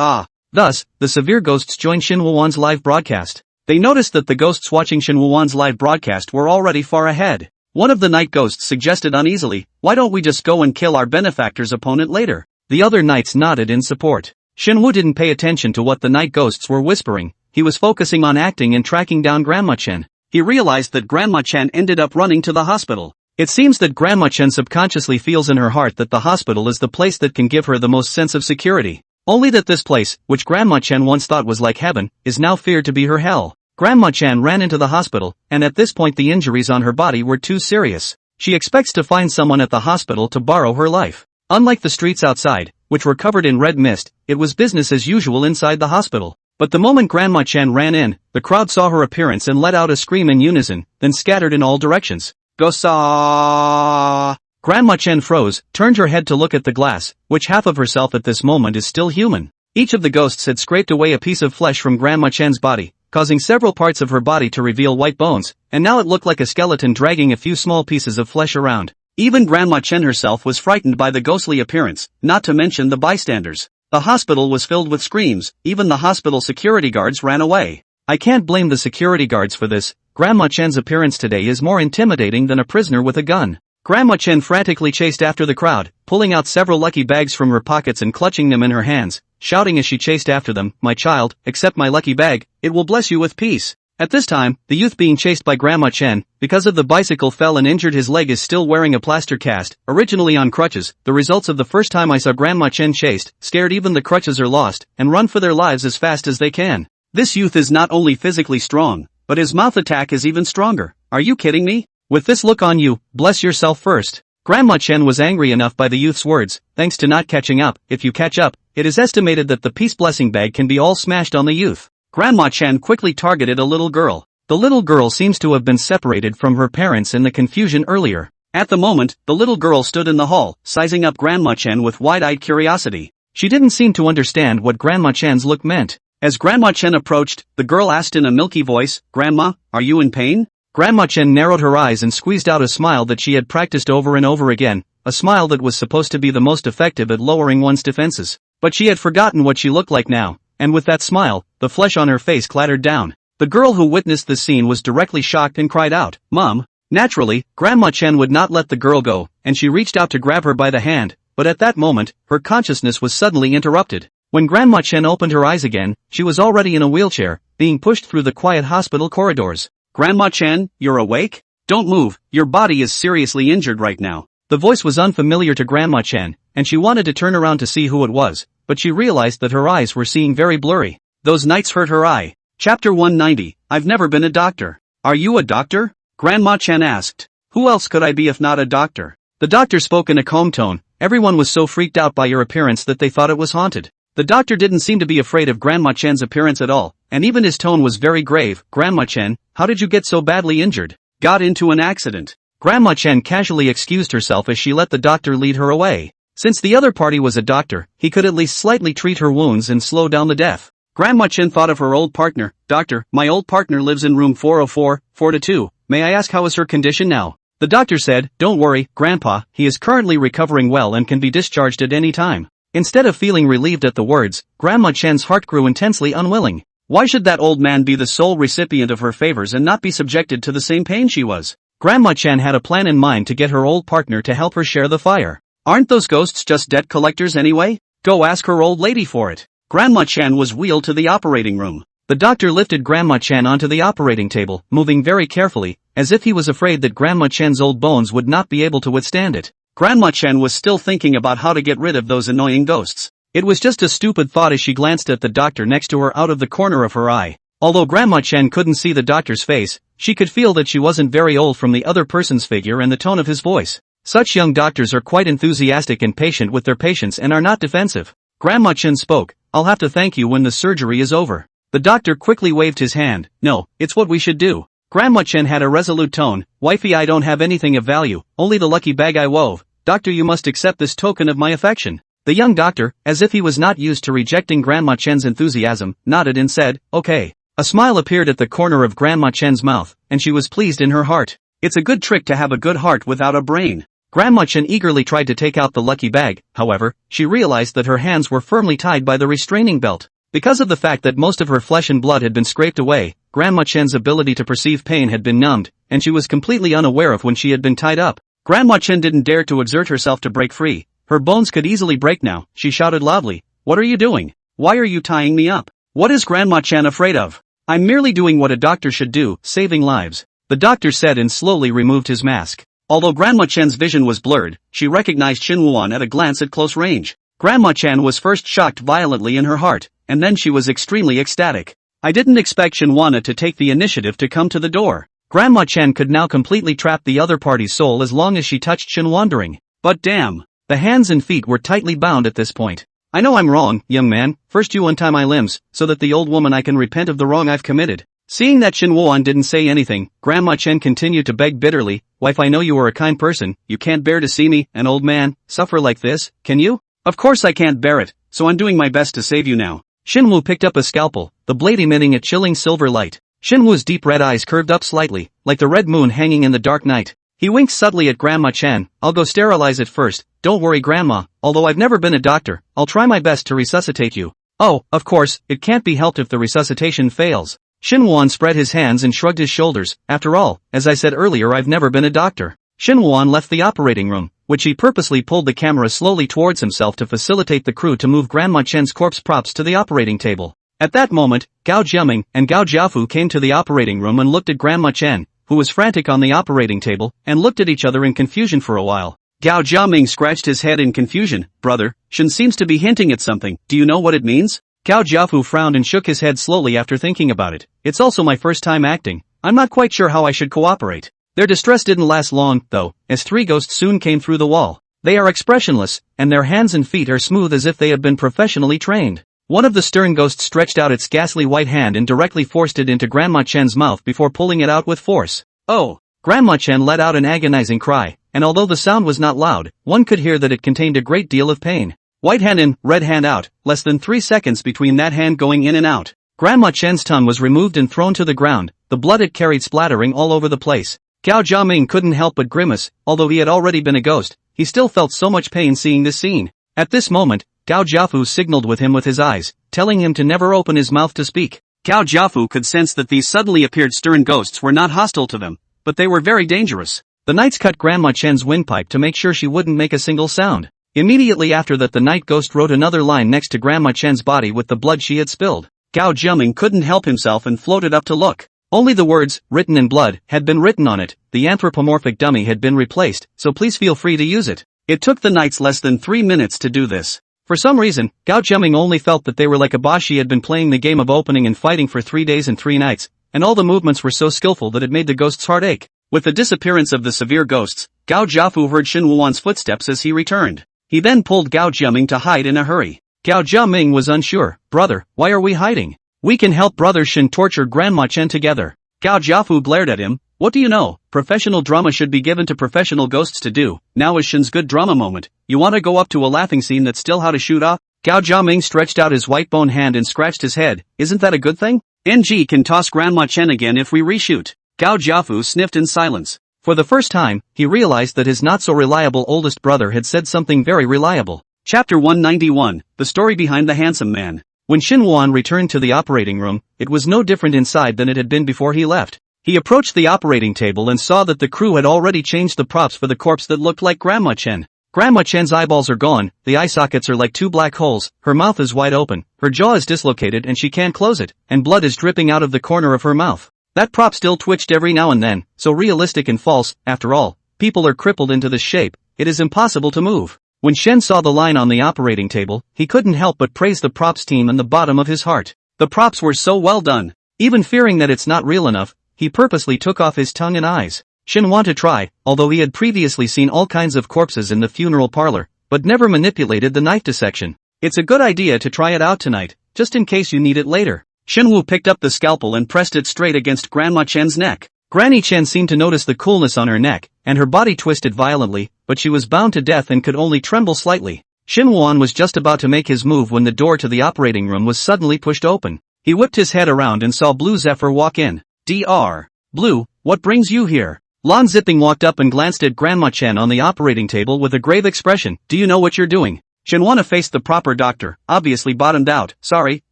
Thus, the severe ghosts joined Shinwoo's live broadcast. They noticed that the ghosts watching Shinwoo's live broadcast were already far ahead. One of the night ghosts suggested uneasily, "Why don't we just go and kill our benefactor's opponent later?" The other knights nodded in support. Shinwoo didn't pay attention to what the night ghosts were whispering. He was focusing on acting and tracking down Grandma Chen. He realized that Grandma Chen ended up running to the hospital. It seems that Grandma Chen subconsciously feels in her heart that the hospital is the place that can give her the most sense of security. Only that this place, which Grandma Chen once thought was like heaven, is now feared to be her hell. Grandma Chen ran into the hospital, and at this point the injuries on her body were too serious. She expects to find someone at the hospital to borrow her life. Unlike the streets outside, which were covered in red mist, it was business as usual inside the hospital. But the moment Grandma Chen ran in, the crowd saw her appearance and let out a scream in unison, then scattered in all directions. "Go-saw!" Grandma Chen froze, turned her head to look at the glass, which half of herself at this moment is still human. Each of the ghosts had scraped away a piece of flesh from Grandma Chen's body, causing several parts of her body to reveal white bones, and now it looked like a skeleton dragging a few small pieces of flesh around. Even Grandma Chen herself was frightened by the ghostly appearance, not to mention the bystanders. The hospital was filled with screams, even the hospital security guards ran away. I can't blame the security guards for this. Grandma Chen's appearance today is more intimidating than a prisoner with a gun. Grandma Chen frantically chased after the crowd, pulling out several lucky bags from her pockets and clutching them in her hands, shouting as she chased after them, "My child, accept my lucky bag, it will bless you with peace." At this time, the youth being chased by Grandma Chen, because of the bicycle fell and injured his leg is still wearing a plaster cast, originally on crutches. The results of the first time I saw Grandma Chen chased, scared even the crutches are lost, and run for their lives as fast as they can. This youth is not only physically strong, but his mouth attack is even stronger. Are you kidding me? With this look on you, bless yourself first. Grandma Chen was angry enough by the youth's words, thanks to not catching up. If you catch up, it is estimated that the peace blessing bag can be all smashed on the youth. Grandma Chen quickly targeted a little girl. The little girl seems to have been separated from her parents in the confusion earlier. At the moment, the little girl stood in the hall, sizing up Grandma Chen with wide-eyed curiosity. She didn't seem to understand what Grandma Chen's look meant. As Grandma Chen approached, the girl asked in a milky voice, "Grandma, are you in pain?" Grandma Chen narrowed her eyes and squeezed out a smile that she had practiced over and over again, a smile that was supposed to be the most effective at lowering one's defenses. But she had forgotten what she looked like now, and with that smile, the flesh on her face clattered down. The girl who witnessed the scene was directly shocked and cried out, "Mom!" Naturally, Grandma Chen would not let the girl go, and she reached out to grab her by the hand, but at that moment, her consciousness was suddenly interrupted. When Grandma Chen opened her eyes again, she was already in a wheelchair, being pushed through the quiet hospital corridors. "Grandma Chen, you're awake? Don't move, your body is seriously injured right now." The voice was unfamiliar to Grandma Chen, and she wanted to turn around to see who it was, but she realized that her eyes were seeing very blurry. Those nights hurt her eye. Chapter 190, I've never been a doctor. Are you a doctor? Grandma Chen asked. Who else could I be if not a doctor? The doctor spoke in a calm tone. Everyone was so freaked out by your appearance that they thought it was haunted. The doctor didn't seem to be afraid of Grandma Chen's appearance at all, and even his tone was very grave. Grandma Chen, how did you get so badly injured? Got into an accident. Grandma Chen casually excused herself as she let the doctor lead her away. Since the other party was a doctor, he could at least slightly treat her wounds and slow down the death. Grandma Chen thought of her old partner. Doctor, my old partner lives in room 404, 4-2. May I ask how is her condition now? The doctor said, don't worry, Grandpa, he is currently recovering well and can be discharged at any time. Instead of feeling relieved at the words, Grandma Chen's heart grew intensely unwilling. Why should that old man be the sole recipient of her favors and not be subjected to the same pain she was? Grandma Chen had a plan in mind to get her old partner to help her share the fire. Aren't those ghosts just debt collectors anyway? Go ask her old lady for it. Grandma Chen was wheeled to the operating room. The doctor lifted Grandma Chen onto the operating table, moving very carefully, as if he was afraid that Grandma Chen's old bones would not be able to withstand it. Grandma Chen was still thinking about how to get rid of those annoying ghosts. It was just a stupid thought as she glanced at the doctor next to her out of the corner of her eye. Although Grandma Chen couldn't see the doctor's face, she could feel that she wasn't very old from the other person's figure and the tone of his voice. Such young doctors are quite enthusiastic and patient with their patients and are not defensive. Grandma Chen spoke, I'll have to thank you when the surgery is over. The doctor quickly waved his hand. No, it's what we should do. Grandma Chen had a resolute tone. Wifey, I don't have anything of value, only the lucky bag I wove. Doctor, you must accept this token of my affection. The young doctor, as if he was not used to rejecting Grandma Chen's enthusiasm, nodded and said, okay. A smile appeared at the corner of Grandma Chen's mouth, and she was pleased in her heart. It's a good trick to have a good heart without a brain. Grandma Chen eagerly tried to take out the lucky bag, however, she realized that her hands were firmly tied by the restraining belt. Because of the fact that most of her flesh and blood had been scraped away, Grandma Chen's ability to perceive pain had been numbed, and she was completely unaware of when she had been tied up. Grandma Chen didn't dare to exert herself to break free. Her bones could easily break now. She shouted loudly, what are you doing? Why are you tying me up? What is Grandma Chen afraid of? I'm merely doing what a doctor should do, saving lives. The doctor said and slowly removed his mask. Although Grandma Chen's vision was blurred, she recognized Xin Wuan at a glance at close range. Grandma Chen was first shocked violently in her heart, and then she was extremely ecstatic. I didn't expect Xin Wuan to take the initiative to come to the door. Grandma Chen could now completely trap the other party's soul as long as she touched Xin Wandering. But damn, the hands and feet were tightly bound at this point. I know I'm wrong, young man, first you untie my limbs, so that the old woman I can repent of the wrong I've committed. Seeing that Xin Wuan didn't say anything, Grandma Chen continued to beg bitterly, wife, I know you are a kind person, you can't bear to see me, an old man, suffer like this, can you? Of course I can't bear it, so I'm doing my best to save you now. Xin Wu picked up a scalpel, the blade emitting a chilling silver light. Xin Wu's deep red eyes curved up slightly, like the red moon hanging in the dark night. He winked subtly at Grandma Chen. I'll go sterilize it first. Don't worry, Grandma, although I've never been a doctor, I'll try my best to resuscitate you. Oh, of course, it can't be helped if the resuscitation fails. Xin Wuan spread his hands and shrugged his shoulders. After all, as I said earlier, I've never been a doctor. Xin Wuan left the operating room, which he purposely pulled the camera slowly towards himself to facilitate the crew to move Grandma Chen's corpse props to the operating table. At that moment, Gao Jiaming and Gao Jiafu came to the operating room and looked at Grandma Chen, who was frantic on the operating table, and looked at each other in confusion for a while. Gao Jiaming scratched his head in confusion. Brother, Shen seems to be hinting at something. Do you know what it means? Gao Jiafu frowned and shook his head slowly after thinking about it. It's also my first time acting. I'm not quite sure how I should cooperate. Their distress didn't last long, though, as three ghosts soon came through the wall. They are expressionless, and their hands and feet are smooth as if they had been professionally trained. One of the stern ghosts stretched out its ghastly white hand and directly forced it into Grandma Chen's mouth before pulling it out with force. Oh! Grandma Chen let out an agonizing cry, and although the sound was not loud, one could hear that it contained a great deal of pain. White hand in, red hand out, less than 3 seconds between that hand going in and out. Grandma Chen's tongue was removed and thrown to the ground, the blood it carried splattering all over the place. Gao Jiaming couldn't help but grimace. Although he had already been a ghost, he still felt so much pain seeing this scene. At this moment, Gao Jiafu signaled with him with his eyes, telling him to never open his mouth to speak. Gao Jiafu could sense that these suddenly appeared stern ghosts were not hostile to them, but they were very dangerous. The knights cut Grandma Chen's windpipe to make sure she wouldn't make a single sound. Immediately after that, the night ghost wrote another line next to Grandma Chen's body with the blood she had spilled. Gao Jiaming couldn't help himself and floated up to look. Only the words, "written in blood," had been written on it. The anthropomorphic dummy had been replaced, so please feel free to use it. It took the knights less than 3 minutes to do this. For some reason, Gao Jiaming only felt that they were like a boss. She had been playing the game of opening and fighting for 3 days and 3 nights, and all the movements were so skillful that it made the ghost's heart ache. With the disappearance of the severe ghosts, Gao Jiafu heard Shen Wuan's footsteps as he returned. He then pulled Gao Jiaming to hide in a hurry. Gao Jiaming was unsure. Brother, why are we hiding? We can help Brother Shen torture Grandma Chen together. Gao Jiafu glared at him. What do you know? Professional drama should be given to professional ghosts to do. Now is Shen's good drama moment. You want to go up to a laughing scene that's still how to shoot off? Gao Jiaming stretched out his white bone hand and scratched his head. Isn't that a good thing? NG can toss Grandma Chen again if we reshoot. Gao Jiafu sniffed in silence. For the first time, he realized that his not-so-reliable oldest brother had said something very reliable. Chapter 191, The Story Behind the Handsome Man. When Shen Wuan returned to the operating room, it was no different inside than it had been before he left. He approached the operating table and saw that the crew had already changed the props for the corpse that looked like Grandma Chen. Grandma Chen's eyeballs are gone, the eye sockets are like 2 black holes, her mouth is wide open, her jaw is dislocated and she can't close it, and blood is dripping out of the corner of her mouth. That prop still twitched every now and then, so realistic and false. After all, people are crippled into this shape, it is impossible to move. When Shen saw the line on the operating table, he couldn't help but praise the props team in the bottom of his heart. The props were so well done. Even fearing that it's not real enough, he purposely took off his tongue and eyes. Shen wanted to try, although he had previously seen all kinds of corpses in the funeral parlor, but never manipulated the knife dissection. It's a good idea to try it out tonight, just in case you need it later. Shen Wu picked up the scalpel and pressed it straight against Grandma Chen's neck. Granny Chen seemed to notice the coolness on her neck, and her body twisted violently, but she was bound to death and could only tremble slightly. Shen Wuan was just about to make his move when the door to the operating room was suddenly pushed open. He whipped his head around and saw Blue Zephyr walk in. Dr. Blue, what brings you here? Lan Zipping walked up and glanced at Grandma Chen on the operating table with a grave expression. Do you know what you're doing? Shen Wana faced the proper doctor, obviously bottomed out. Sorry,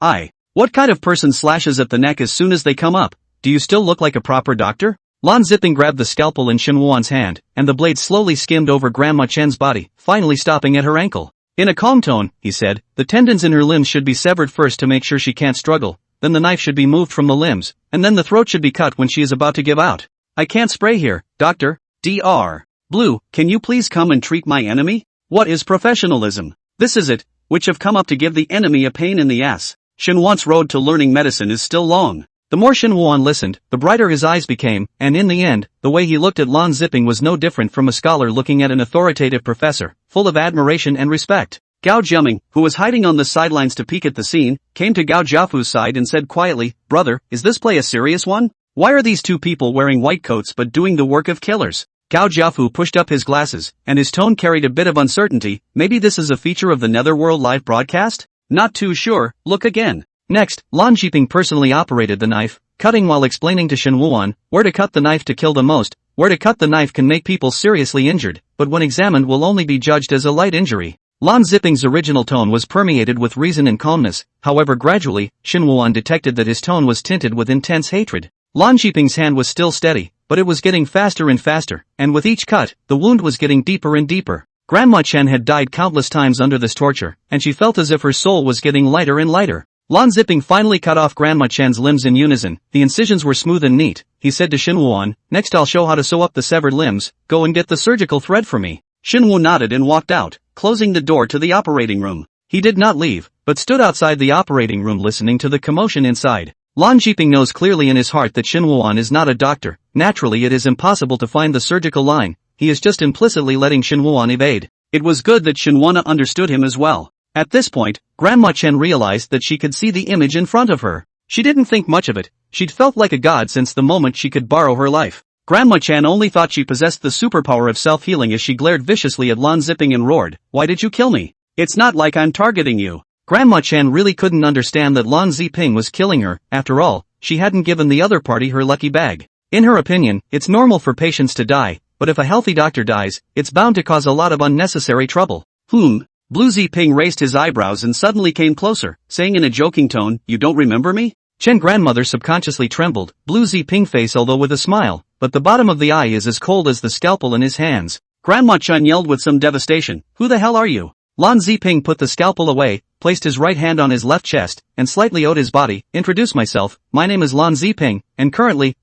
What kind of person slashes at the neck as soon as they come up? Do you still look like a proper doctor? Lan Zipping grabbed the scalpel in Shen Wuan's hand, and the blade slowly skimmed over Grandma Chen's body, finally stopping at her ankle. In a calm tone, he said, the tendons in her limbs should be severed first to make sure she can't struggle, then the knife should be moved from the limbs, and then the throat should be cut when she is about to give out. I can't spray here, doctor. Dr. Blue, can you please come and treat my enemy? What is professionalism? This is it, which have come up to give the enemy a pain in the ass. Shen Wuan's road to learning medicine is still long. The more Shen Wuan listened, the brighter his eyes became, and in the end, the way he looked at Lan Zipping was no different from a scholar looking at an authoritative professor, full of admiration and respect. Gao Jiaming, who was hiding on the sidelines to peek at the scene, came to Gao Jiafu's side and said quietly, Brother, is this play a serious one? Why are these two people wearing white coats but doing the work of killers? Gao Jiafu pushed up his glasses, and his tone carried a bit of uncertainty. Maybe this is a feature of the Netherworld live broadcast? Not too sure, look again. Next, Lan Jiping personally operated the knife, cutting while explaining to Shen Wuan where to cut the knife to kill the most. Where to cut the knife can make people seriously injured, but when examined will only be judged as a light injury. Lan Zipping's original tone was permeated with reason and calmness, however gradually, Shen Wuan detected that his tone was tinted with intense hatred. Lan Jiping's hand was still steady, but it was getting faster and faster, and with each cut, the wound was getting deeper and deeper. Grandma Chen had died countless times under this torture, and she felt as if her soul was getting lighter and lighter. Lan Zipping finally cut off Grandma Chan's limbs in unison. The incisions were smooth and neat. He said to Shinwoo, "Next I'll show how to sew up the severed limbs. Go and get the surgical thread for me." Shinwoo nodded and walked out, closing the door to the operating room. He did not leave, but stood outside the operating room listening to the commotion inside. Lan Ziping knows clearly in his heart that Shinwoo is not a doctor. Naturally it is impossible to find the surgical line. He is just implicitly letting Shinwoo evade. It was good that Shinwoo understood him as well. At this point, Grandma Chen realized that she could see the image in front of her. She didn't think much of it. She'd felt like a god since the moment she could borrow her life. Grandma Chen only thought she possessed the superpower of self-healing as she glared viciously at Lan Ziping and roared, "Why did you kill me? It's not like I'm targeting you." Grandma Chen really couldn't understand that Lan Ziping was killing her. After all, she hadn't given the other party her lucky bag. In her opinion, it's normal for patients to die, but if a healthy doctor dies, it's bound to cause a lot of unnecessary trouble. Blue Ziping raised his eyebrows and suddenly came closer, saying in a joking tone, "You don't remember me?" Chen grandmother subconsciously trembled. Blue Ziping face although with a smile, but the bottom of the eye is as cold as the scalpel in his hands. Grandma Chen yelled with some devastation, "Who the hell are you?" Lan Ziping put the scalpel away, placed his right hand on his left chest, and slightly owed his body. "Introduce myself, my name is Lan Ziping, and currently,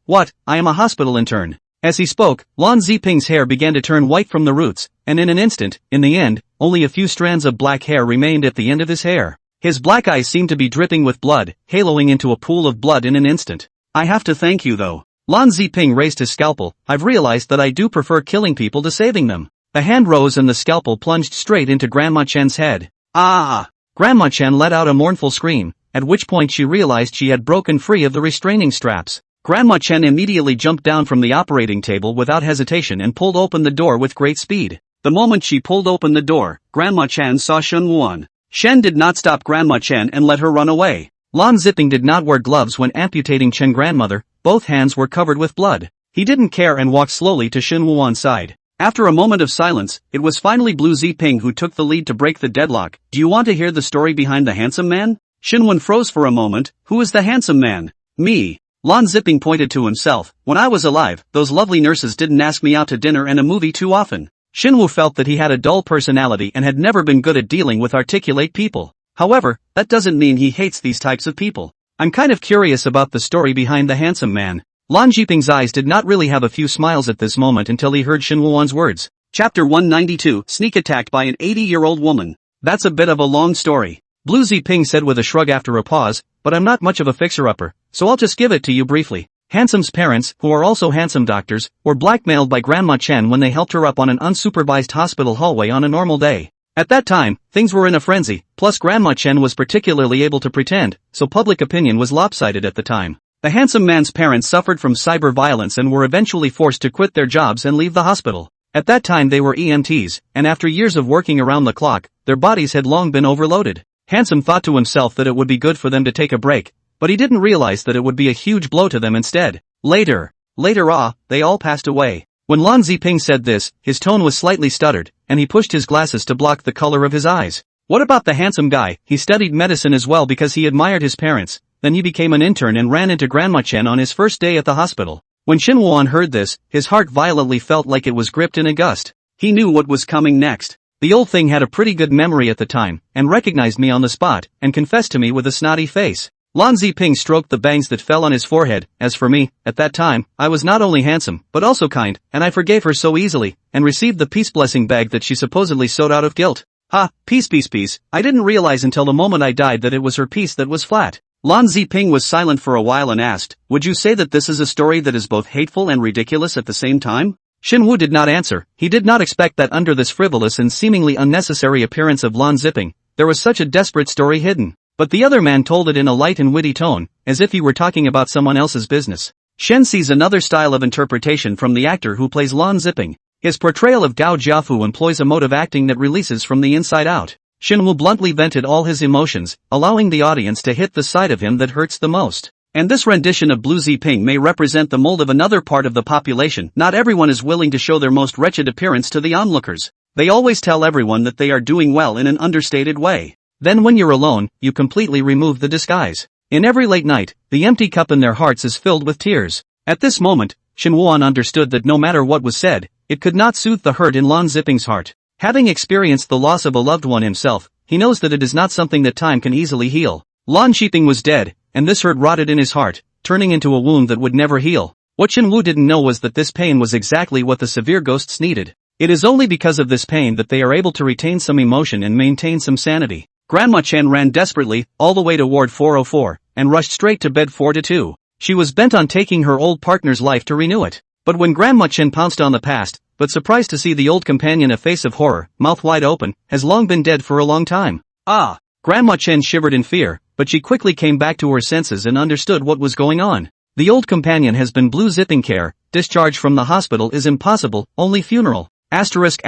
I am a hospital intern." As he spoke, Lan Ziping's hair began to turn white from the roots, and in an instant, in the end, only a few strands of black hair remained at the end of his hair. His black eyes seemed to be dripping with blood, haloing into a pool of blood in an instant. "I have to thank you though." Lan Ziping raised his scalpel. "I've realized that I do prefer killing people to saving them." The hand rose and the scalpel plunged straight into Grandma Chen's head. "Ah!" Grandma Chen let out a mournful scream, at which point she realized she had broken free of the restraining straps. Grandma Chen immediately jumped down from the operating table without hesitation and pulled open the door with great speed. The moment she pulled open the door, Grandma Chen saw Shenwoo. Shen did not stop Grandma Chen and let her run away. Lan Ziping did not wear gloves when amputating Chen grandmother. Both hands were covered with blood. He didn't care and walked slowly to Shenwoo's side. After a moment of silence, it was finally Blue Ziping who took the lead to break the deadlock. "Do you want to hear the story behind the handsome man?" Shinwoo froze for a moment. "Who is the handsome man?" "Me." Lan Ziping pointed to himself. "When I was alive, those lovely nurses didn't ask me out to dinner and a movie too often." Shinwoo felt that he had a dull personality and had never been good at dealing with articulate people. However, that doesn't mean he hates these types of people. "I'm kind of curious about the story behind the handsome man." Lan Ziping's eyes did not really have a few smiles at this moment until he heard Shinwoo's words. Chapter 192, Sneak Attack by an 80-year-old woman. "That's a bit of a long story," Blue Ziping said with a shrug after a pause, "but I'm not much of a fixer-upper, so I'll just give it to you briefly. Handsome's parents, who are also handsome doctors, were blackmailed by Grandma Chen when they helped her up on an unsupervised hospital hallway on a normal day. At that time, things were in a frenzy, plus Grandma Chen was particularly able to pretend, so public opinion was lopsided at the time. The handsome man's parents suffered from cyber violence and were eventually forced to quit their jobs and leave the hospital. At that time they were EMTs, and after years of working around the clock, their bodies had long been overloaded. Handsome thought to himself that it would be good for them to take a break, but he didn't realize that it would be a huge blow to them instead. Later, they all passed away. When Lan Ziping said this, his tone was slightly stuttered, and he pushed his glasses to block the color of his eyes. What about the handsome guy? He studied medicine as well because he admired his parents. Then he became an intern and ran into Grandma Chen on his first day at the hospital. When Shinwoo heard this, his heart violently felt like it was gripped in a gust. He knew what was coming next. The old thing had a pretty good memory at the time, and recognized me on the spot, and confessed to me with a snotty face. Lan Ziping stroked the bangs that fell on his forehead. "As for me, at that time, I was not only handsome, but also kind, and I forgave her so easily, and received the peace blessing bag that she supposedly sewed out of guilt. Ha, peace. I didn't realize until the moment I died that it was her piece that was flat." Lan Ziping was silent for a while and asked, "Would you say that this is a story that is both hateful and ridiculous at the same time?" Shinwoo did not answer. He did not expect that under this frivolous and seemingly unnecessary appearance of Lan Ziping, there was such a desperate story hidden. But the other man told it in a light and witty tone, as if he were talking about someone else's business. Shen sees another style of interpretation from the actor who plays Lan Ziping. His portrayal of Gao Jiafu employs a mode of acting that releases from the inside out. Shinwoo bluntly vented all his emotions, allowing the audience to hit the side of him that hurts the most. And this rendition of Blue Ziping may represent the mold of another part of the population. Not everyone is willing to show their most wretched appearance to the onlookers. They always tell everyone that they are doing well in an understated way. Then when you're alone, you completely remove the disguise. In every late night, the empty cup in their hearts is filled with tears. At this moment, Shinwoo understood that no matter what was said, it could not soothe the hurt in Lan Ziping's heart. Having experienced the loss of a loved one himself, he knows that it is not something that time can easily heal. Lan Shiping was dead, and this hurt rotted in his heart, turning into a wound that would never heal. What Shenwu didn't know was that this pain was exactly what the severe ghosts needed. It is only because of this pain that they are able to retain some emotion and maintain some sanity. Grandma Chen ran desperately, all the way to Ward 404, and rushed straight to bed 4-2. She was bent on taking her old partner's life to renew it. But when Grandma Chen pounced on the past, but surprised to see the old companion a face of horror, mouth wide open, has long been dead for a long time. Ah! Grandma Chen shivered in fear, but she quickly came back to her senses and understood what was going on. The old companion has been blue zipping care, discharge from the hospital is impossible, only funeral. Asterisk.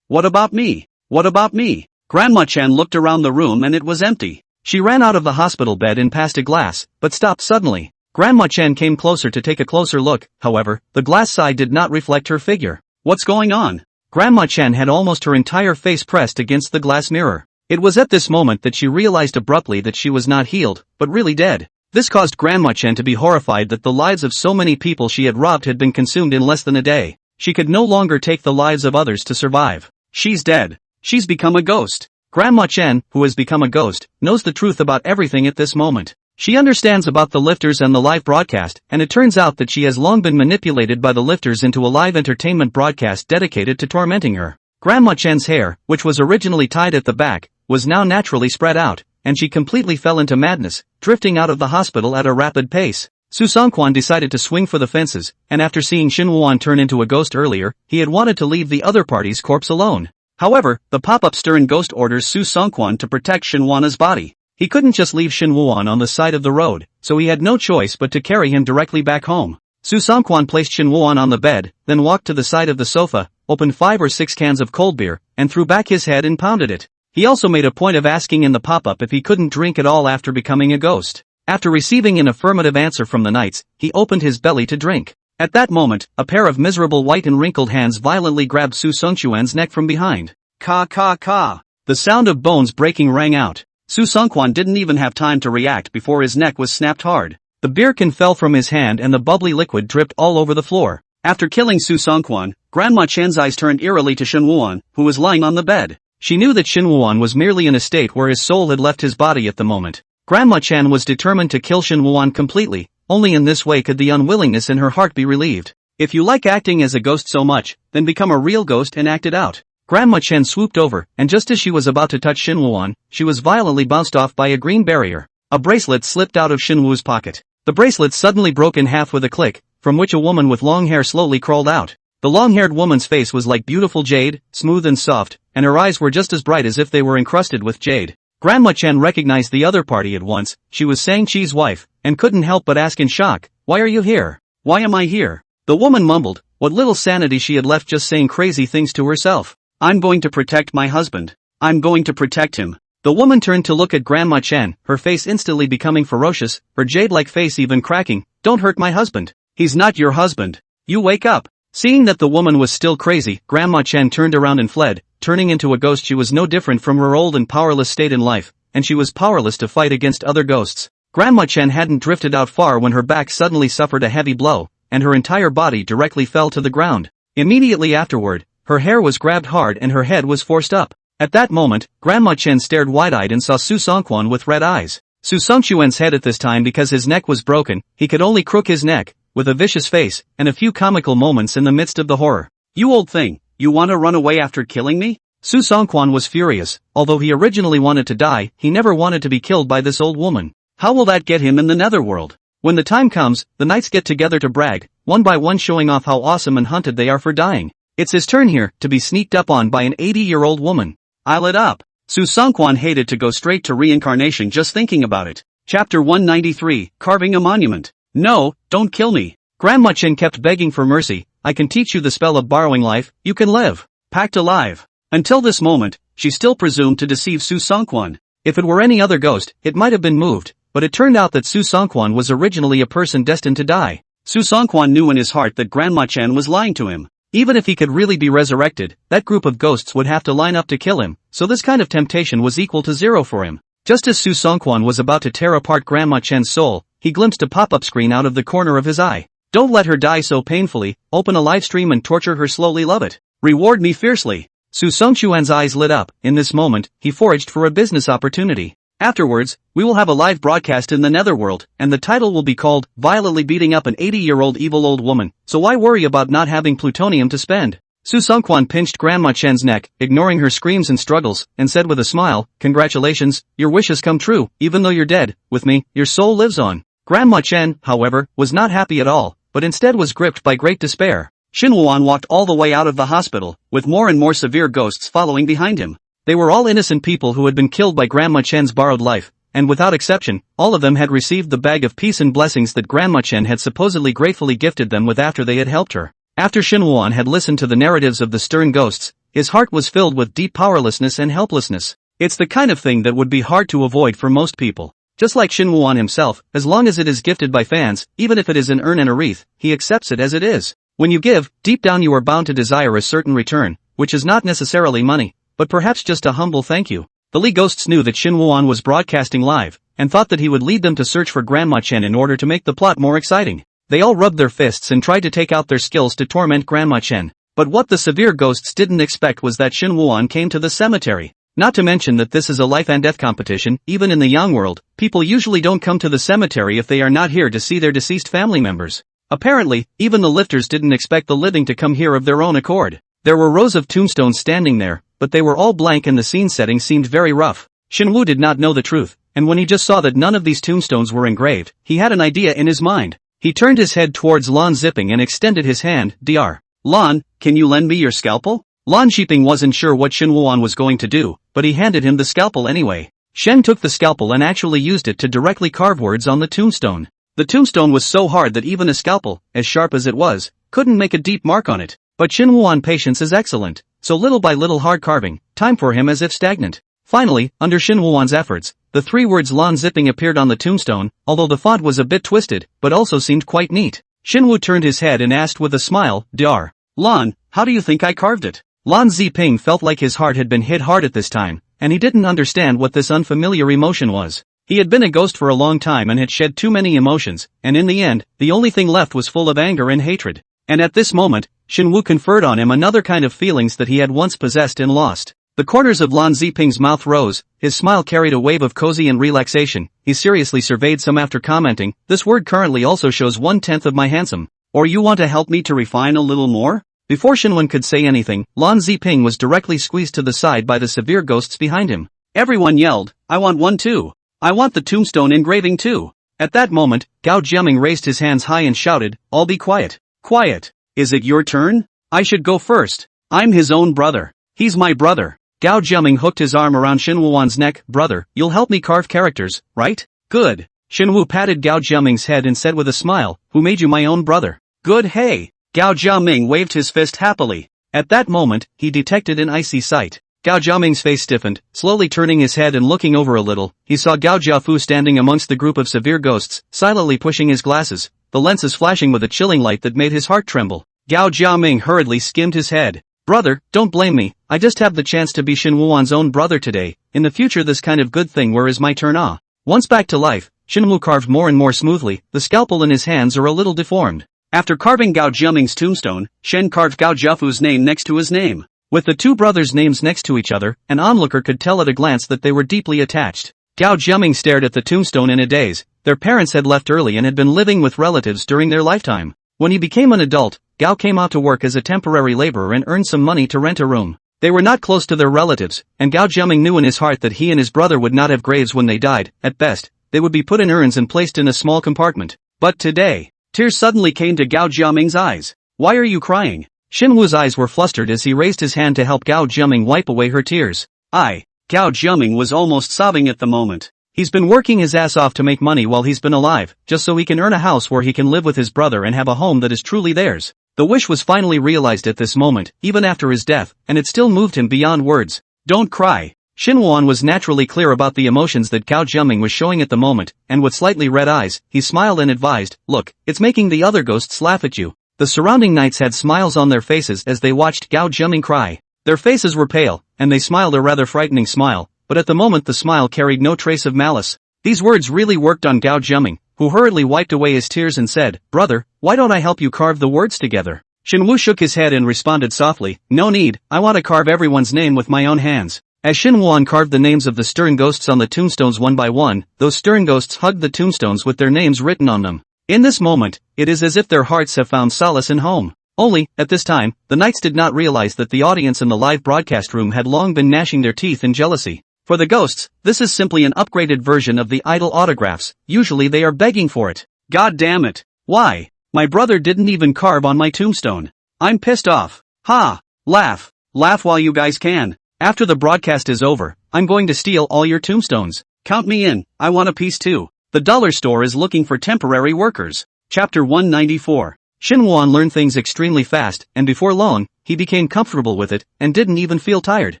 What about me? What about me? Grandma Chen looked around the room and it was empty. She ran out of the hospital bed and past a glass, but stopped suddenly. Grandma Chen came closer to take a closer look, however, the glass side did not reflect her figure. What's going on? Grandma Chen had almost her entire face pressed against the glass mirror. It was at this moment that she realized abruptly that she was not healed, but really dead. This caused Grandma Chen to be horrified that the lives of so many people she had robbed had been consumed in less than a day. She could no longer take the lives of others to survive. She's dead. She's become a ghost. Grandma Chen, who has become a ghost, knows the truth about everything at this moment. She understands about the lifters and the live broadcast, and it turns out that she has long been manipulated by the lifters into a live entertainment broadcast dedicated to tormenting her. Grandma Chen's hair, which was originally tied at the back, was now naturally spread out, and she completely fell into madness, drifting out of the hospital at a rapid pace. Su Songquan decided to swing for the fences, and after seeing Shin Wuan turn into a ghost earlier, he had wanted to leave the other party's corpse alone. However, the pop-up stern ghost orders Su Songquan to protect Shin Wuan's body. He couldn't just leave Shin Wuan on the side of the road, so he had no choice but to carry him directly back home. Su Songquan placed Shin Wuan on the bed, then walked to the side of the sofa, opened 5 or 6 cans of cold beer, and threw back his head and pounded it. He also made a point of asking in the pop-up if he couldn't drink at all after becoming a ghost. After receiving an affirmative answer from the knights, he opened his belly to drink. At that moment, a pair of miserable white and wrinkled hands violently grabbed Su Songquan's neck from behind. Ka ka ka. The sound of bones breaking rang out. Su Songquan didn't even have time to react before his neck was snapped hard. The beer can fell from his hand and the bubbly liquid dripped all over the floor. After killing Su Songquan, Grandma Chen's eyes turned eerily to Shin Wuan, who was lying on the bed. She knew that Shin Wuan was merely in a state where his soul had left his body at the moment. Grandma Chen was determined to kill Shin Wuan completely, only in this way could the unwillingness in her heart be relieved. If you like acting as a ghost so much, then become a real ghost and act it out. Grandma Chen swooped over, and just as she was about to touch Shin Wuan, she was violently bounced off by a green barrier. A bracelet slipped out of Shin Wu's pocket. The bracelet suddenly broke in half with a click, from which a woman with long hair slowly crawled out. The long-haired woman's face was like beautiful jade, smooth and soft, and her eyes were just as bright as if they were encrusted with jade. Grandma Chen recognized the other party at once. She was Sang Chi's wife, and couldn't help but ask in shock, "Why are you here? Why am I here?" The woman mumbled, what little sanity she had left just saying crazy things to herself. "I'm going to protect my husband. I'm going to protect him." The woman turned to look at Grandma Chen, her face instantly becoming ferocious, her jade-like face even cracking. "Don't hurt my husband. He's not your husband. You wake up." Seeing that the woman was still crazy, Grandma Chen turned around and fled. Turning into a ghost, she was no different from her old and powerless state in life, and she was powerless to fight against other ghosts. Grandma Chen hadn't drifted out far when her back suddenly suffered a heavy blow, and her entire body directly fell to the ground. Immediately afterward, her hair was grabbed hard and her head was forced up. At that moment, Grandma Chen stared wide-eyed and saw Su Songquan with red eyes. Su Songquan's head at this time, because his neck was broken, he could only crook his neck, with a vicious face, and a few comical moments in the midst of the horror. "You old thing, you want to run away after killing me?" Su Songquan was furious. Although he originally wanted to die, he never wanted to be killed by this old woman. How will that get him in the netherworld? When the time comes, the knights get together to brag, one by one showing off how awesome and hunted they are for dying. It's his turn here, to be sneaked up on by an 80-year-old woman. I'll it up. Su Songquan hated to go straight to reincarnation just thinking about it. Chapter 193, Carving a Monument. "No, don't kill me." Grandma Chen kept begging for mercy. "I can teach you the spell of borrowing life, you can live. Packed alive." Until this moment, she still presumed to deceive Su Songquan. If it were any other ghost, it might have been moved, but it turned out that Su Songquan was originally a person destined to die. Su Songquan knew in his heart that Grandma Chen was lying to him. Even if he could really be resurrected, that group of ghosts would have to line up to kill him, so this kind of temptation was equal to 0 for him. Just as Su Songquan was about to tear apart Grandma Chen's soul, he glimpsed a pop-up screen out of the corner of his eye. "Don't let her die so painfully, open a live stream and torture her slowly, love it. Reward me fiercely." Su Songquan's eyes lit up. In this moment, he foraged for a business opportunity. Afterwards, we will have a live broadcast in the netherworld, and the title will be called, Violently Beating Up an 80-Year-Old Evil Old Woman, so why worry about not having plutonium to spend? Su Sungkwan pinched Grandma Chen's neck, ignoring her screams and struggles, and said with a smile, Congratulations, your wish has come true, even though you're dead, with me, your soul lives on. Grandma Chen, however, was not happy at all, but instead was gripped by great despair. Shin Wuan walked all the way out of the hospital, with more and more severe ghosts following behind him. They were all innocent people who had been killed by Grandma Chen's borrowed life, and without exception, all of them had received the bag of peace and blessings that Grandma Chen had supposedly gratefully gifted them with after they had helped her. After Shin Wuan had listened to the narratives of the stern ghosts, his heart was filled with deep powerlessness and helplessness. It's the kind of thing that would be hard to avoid for most people. Just like Shin Wuan himself, as long as it is gifted by fans, even if it is an urn and a wreath, he accepts it as it is. When you give, deep down you are bound to desire a certain return, which is not necessarily money, but perhaps just a humble thank you. The Lee ghosts knew that Shin Wuan was broadcasting live, and thought that he would lead them to search for Grandma Chen in order to make the plot more exciting. They all rubbed their fists and tried to take out their skills to torment Grandma Chen. But what the severe ghosts didn't expect was that Shin Wuan came to the cemetery. Not to mention that this is a life and death competition. Even in the Yang world, people usually don't come to the cemetery if they are not here to see their deceased family members. Apparently, even the lifters didn't expect the living to come here of their own accord. There were rows of tombstones standing there, but they were all blank and the scene setting seemed very rough. Shin Wu did not know the truth, and when he just saw that none of these tombstones were engraved, he had an idea in his mind. He turned his head towards Lan Zipping and extended his hand. Dr. Lan, can you lend me your scalpel? Lan Shiping wasn't sure what Shin Wuan was going to do, but he handed him the scalpel anyway. Shen took the scalpel and actually used it to directly carve words on the tombstone. The tombstone was so hard that even a scalpel, as sharp as it was, couldn't make a deep mark on it. But Shin Wuan's patience is excellent, so little by little hard carving, time for him as if stagnant. Finally, under Shin Wuan's efforts, the 3 words Lan Zipping appeared on the tombstone, although the font was a bit twisted, but also seemed quite neat. Shin Wu turned his head and asked with a smile, Dr. Lan, how do you think I carved it? Lan Ziping felt like his heart had been hit hard at this time, and he didn't understand what this unfamiliar emotion was. He had been a ghost for a long time and had shed too many emotions, and in the end, the only thing left was full of anger and hatred. And at this moment, Shin Wu conferred on him another kind of feelings that he had once possessed and lost. The corners of Lan Ziping's mouth rose, his smile carried a wave of cozy and relaxation. He seriously surveyed some after commenting, this word currently also shows 1/10 of my handsome. Or you want to help me to refine a little more? Before Shinwen could say anything, Lan Ziping was directly squeezed to the side by the severe ghosts behind him. Everyone yelled, I want one too. I want the tombstone engraving too. At that moment, Gao Jiaming raised his hands high and shouted, all be quiet. Quiet. Is it your turn? I should go first. I'm his own brother. He's my brother. Gao Jiaming hooked his arm around Shin Wuan's neck. Brother, you'll help me carve characters, right? Good. Shin Wu patted Gao Jiaming's head and said with a smile, who made you my own brother? Good. Hey. Gao Jiaming waved his fist happily. At that moment, he detected an icy sight. Gao Jiaming's face stiffened, slowly turning his head and looking over a little. He saw Gao Jiafu standing amongst the group of severe ghosts, silently pushing his glasses, the lenses flashing with a chilling light that made his heart tremble. Gao Jiaming hurriedly skimmed his head. Brother, don't blame me, I just have the chance to be Shin Wuan's own brother today. In the future this kind of good thing where is my turn ah. Once back to life, Shin Wu carved more and more smoothly, the scalpel in his hands are a little deformed. After carving Gao Jiaming's tombstone, Shen carved Gao Jiafu's name next to his name. With the 2 brothers' names next to each other, an onlooker could tell at a glance that they were deeply attached. Gao Jiaming stared at the tombstone in a daze. Their parents had left early and had been living with relatives during their lifetime. When he became an adult, Gao came out to work as a temporary laborer and earned some money to rent a room. They were not close to their relatives, and Gao Jiaming knew in his heart that he and his brother would not have graves when they died. At best, they would be put in urns and placed in a small compartment. But today, tears suddenly came to Gao Jiaming's eyes. Why are you crying? Shin Wu's eyes were flustered as he raised his hand to help Gao Jiaming wipe away her tears. Gao Jiaming was almost sobbing at the moment. He's been working his ass off to make money while he's been alive, just so he can earn a house where he can live with his brother and have a home that is truly theirs. The wish was finally realized at this moment, even after his death, and it still moved him beyond words. Don't cry. Shin Wuan was naturally clear about the emotions that Gao Jiaming was showing at the moment, and with slightly red eyes, he smiled and advised, look, it's making the other ghosts laugh at you. The surrounding knights had smiles on their faces as they watched Gao Jiaming cry. Their faces were pale, and they smiled a rather frightening smile, but at the moment the smile carried no trace of malice. These words really worked on Gao Jiaming, who hurriedly wiped away his tears and said, brother, why don't I help you carve the words together? Shin Wu shook his head and responded softly, no need, I want to carve everyone's name with my own hands. As Shin Won carved the names of the stern ghosts on the tombstones one by one, those stern ghosts hugged the tombstones with their names written on them. In this moment, it is as if their hearts have found solace in home. Only, at this time, the knights did not realize that the audience in the live broadcast room had long been gnashing their teeth in jealousy. For the ghosts, this is simply an upgraded version of the idol autographs. Usually they are begging for it. God damn it. Why? My brother didn't even carve on my tombstone. I'm pissed off. Ha! Laugh. Laugh while you guys can. After the broadcast is over, I'm going to steal all your tombstones. Count me in, I want a piece too. The dollar store is looking for temporary workers. Chapter 194. Shin Won learned things extremely fast, and before long, he became comfortable with it, and didn't even feel tired.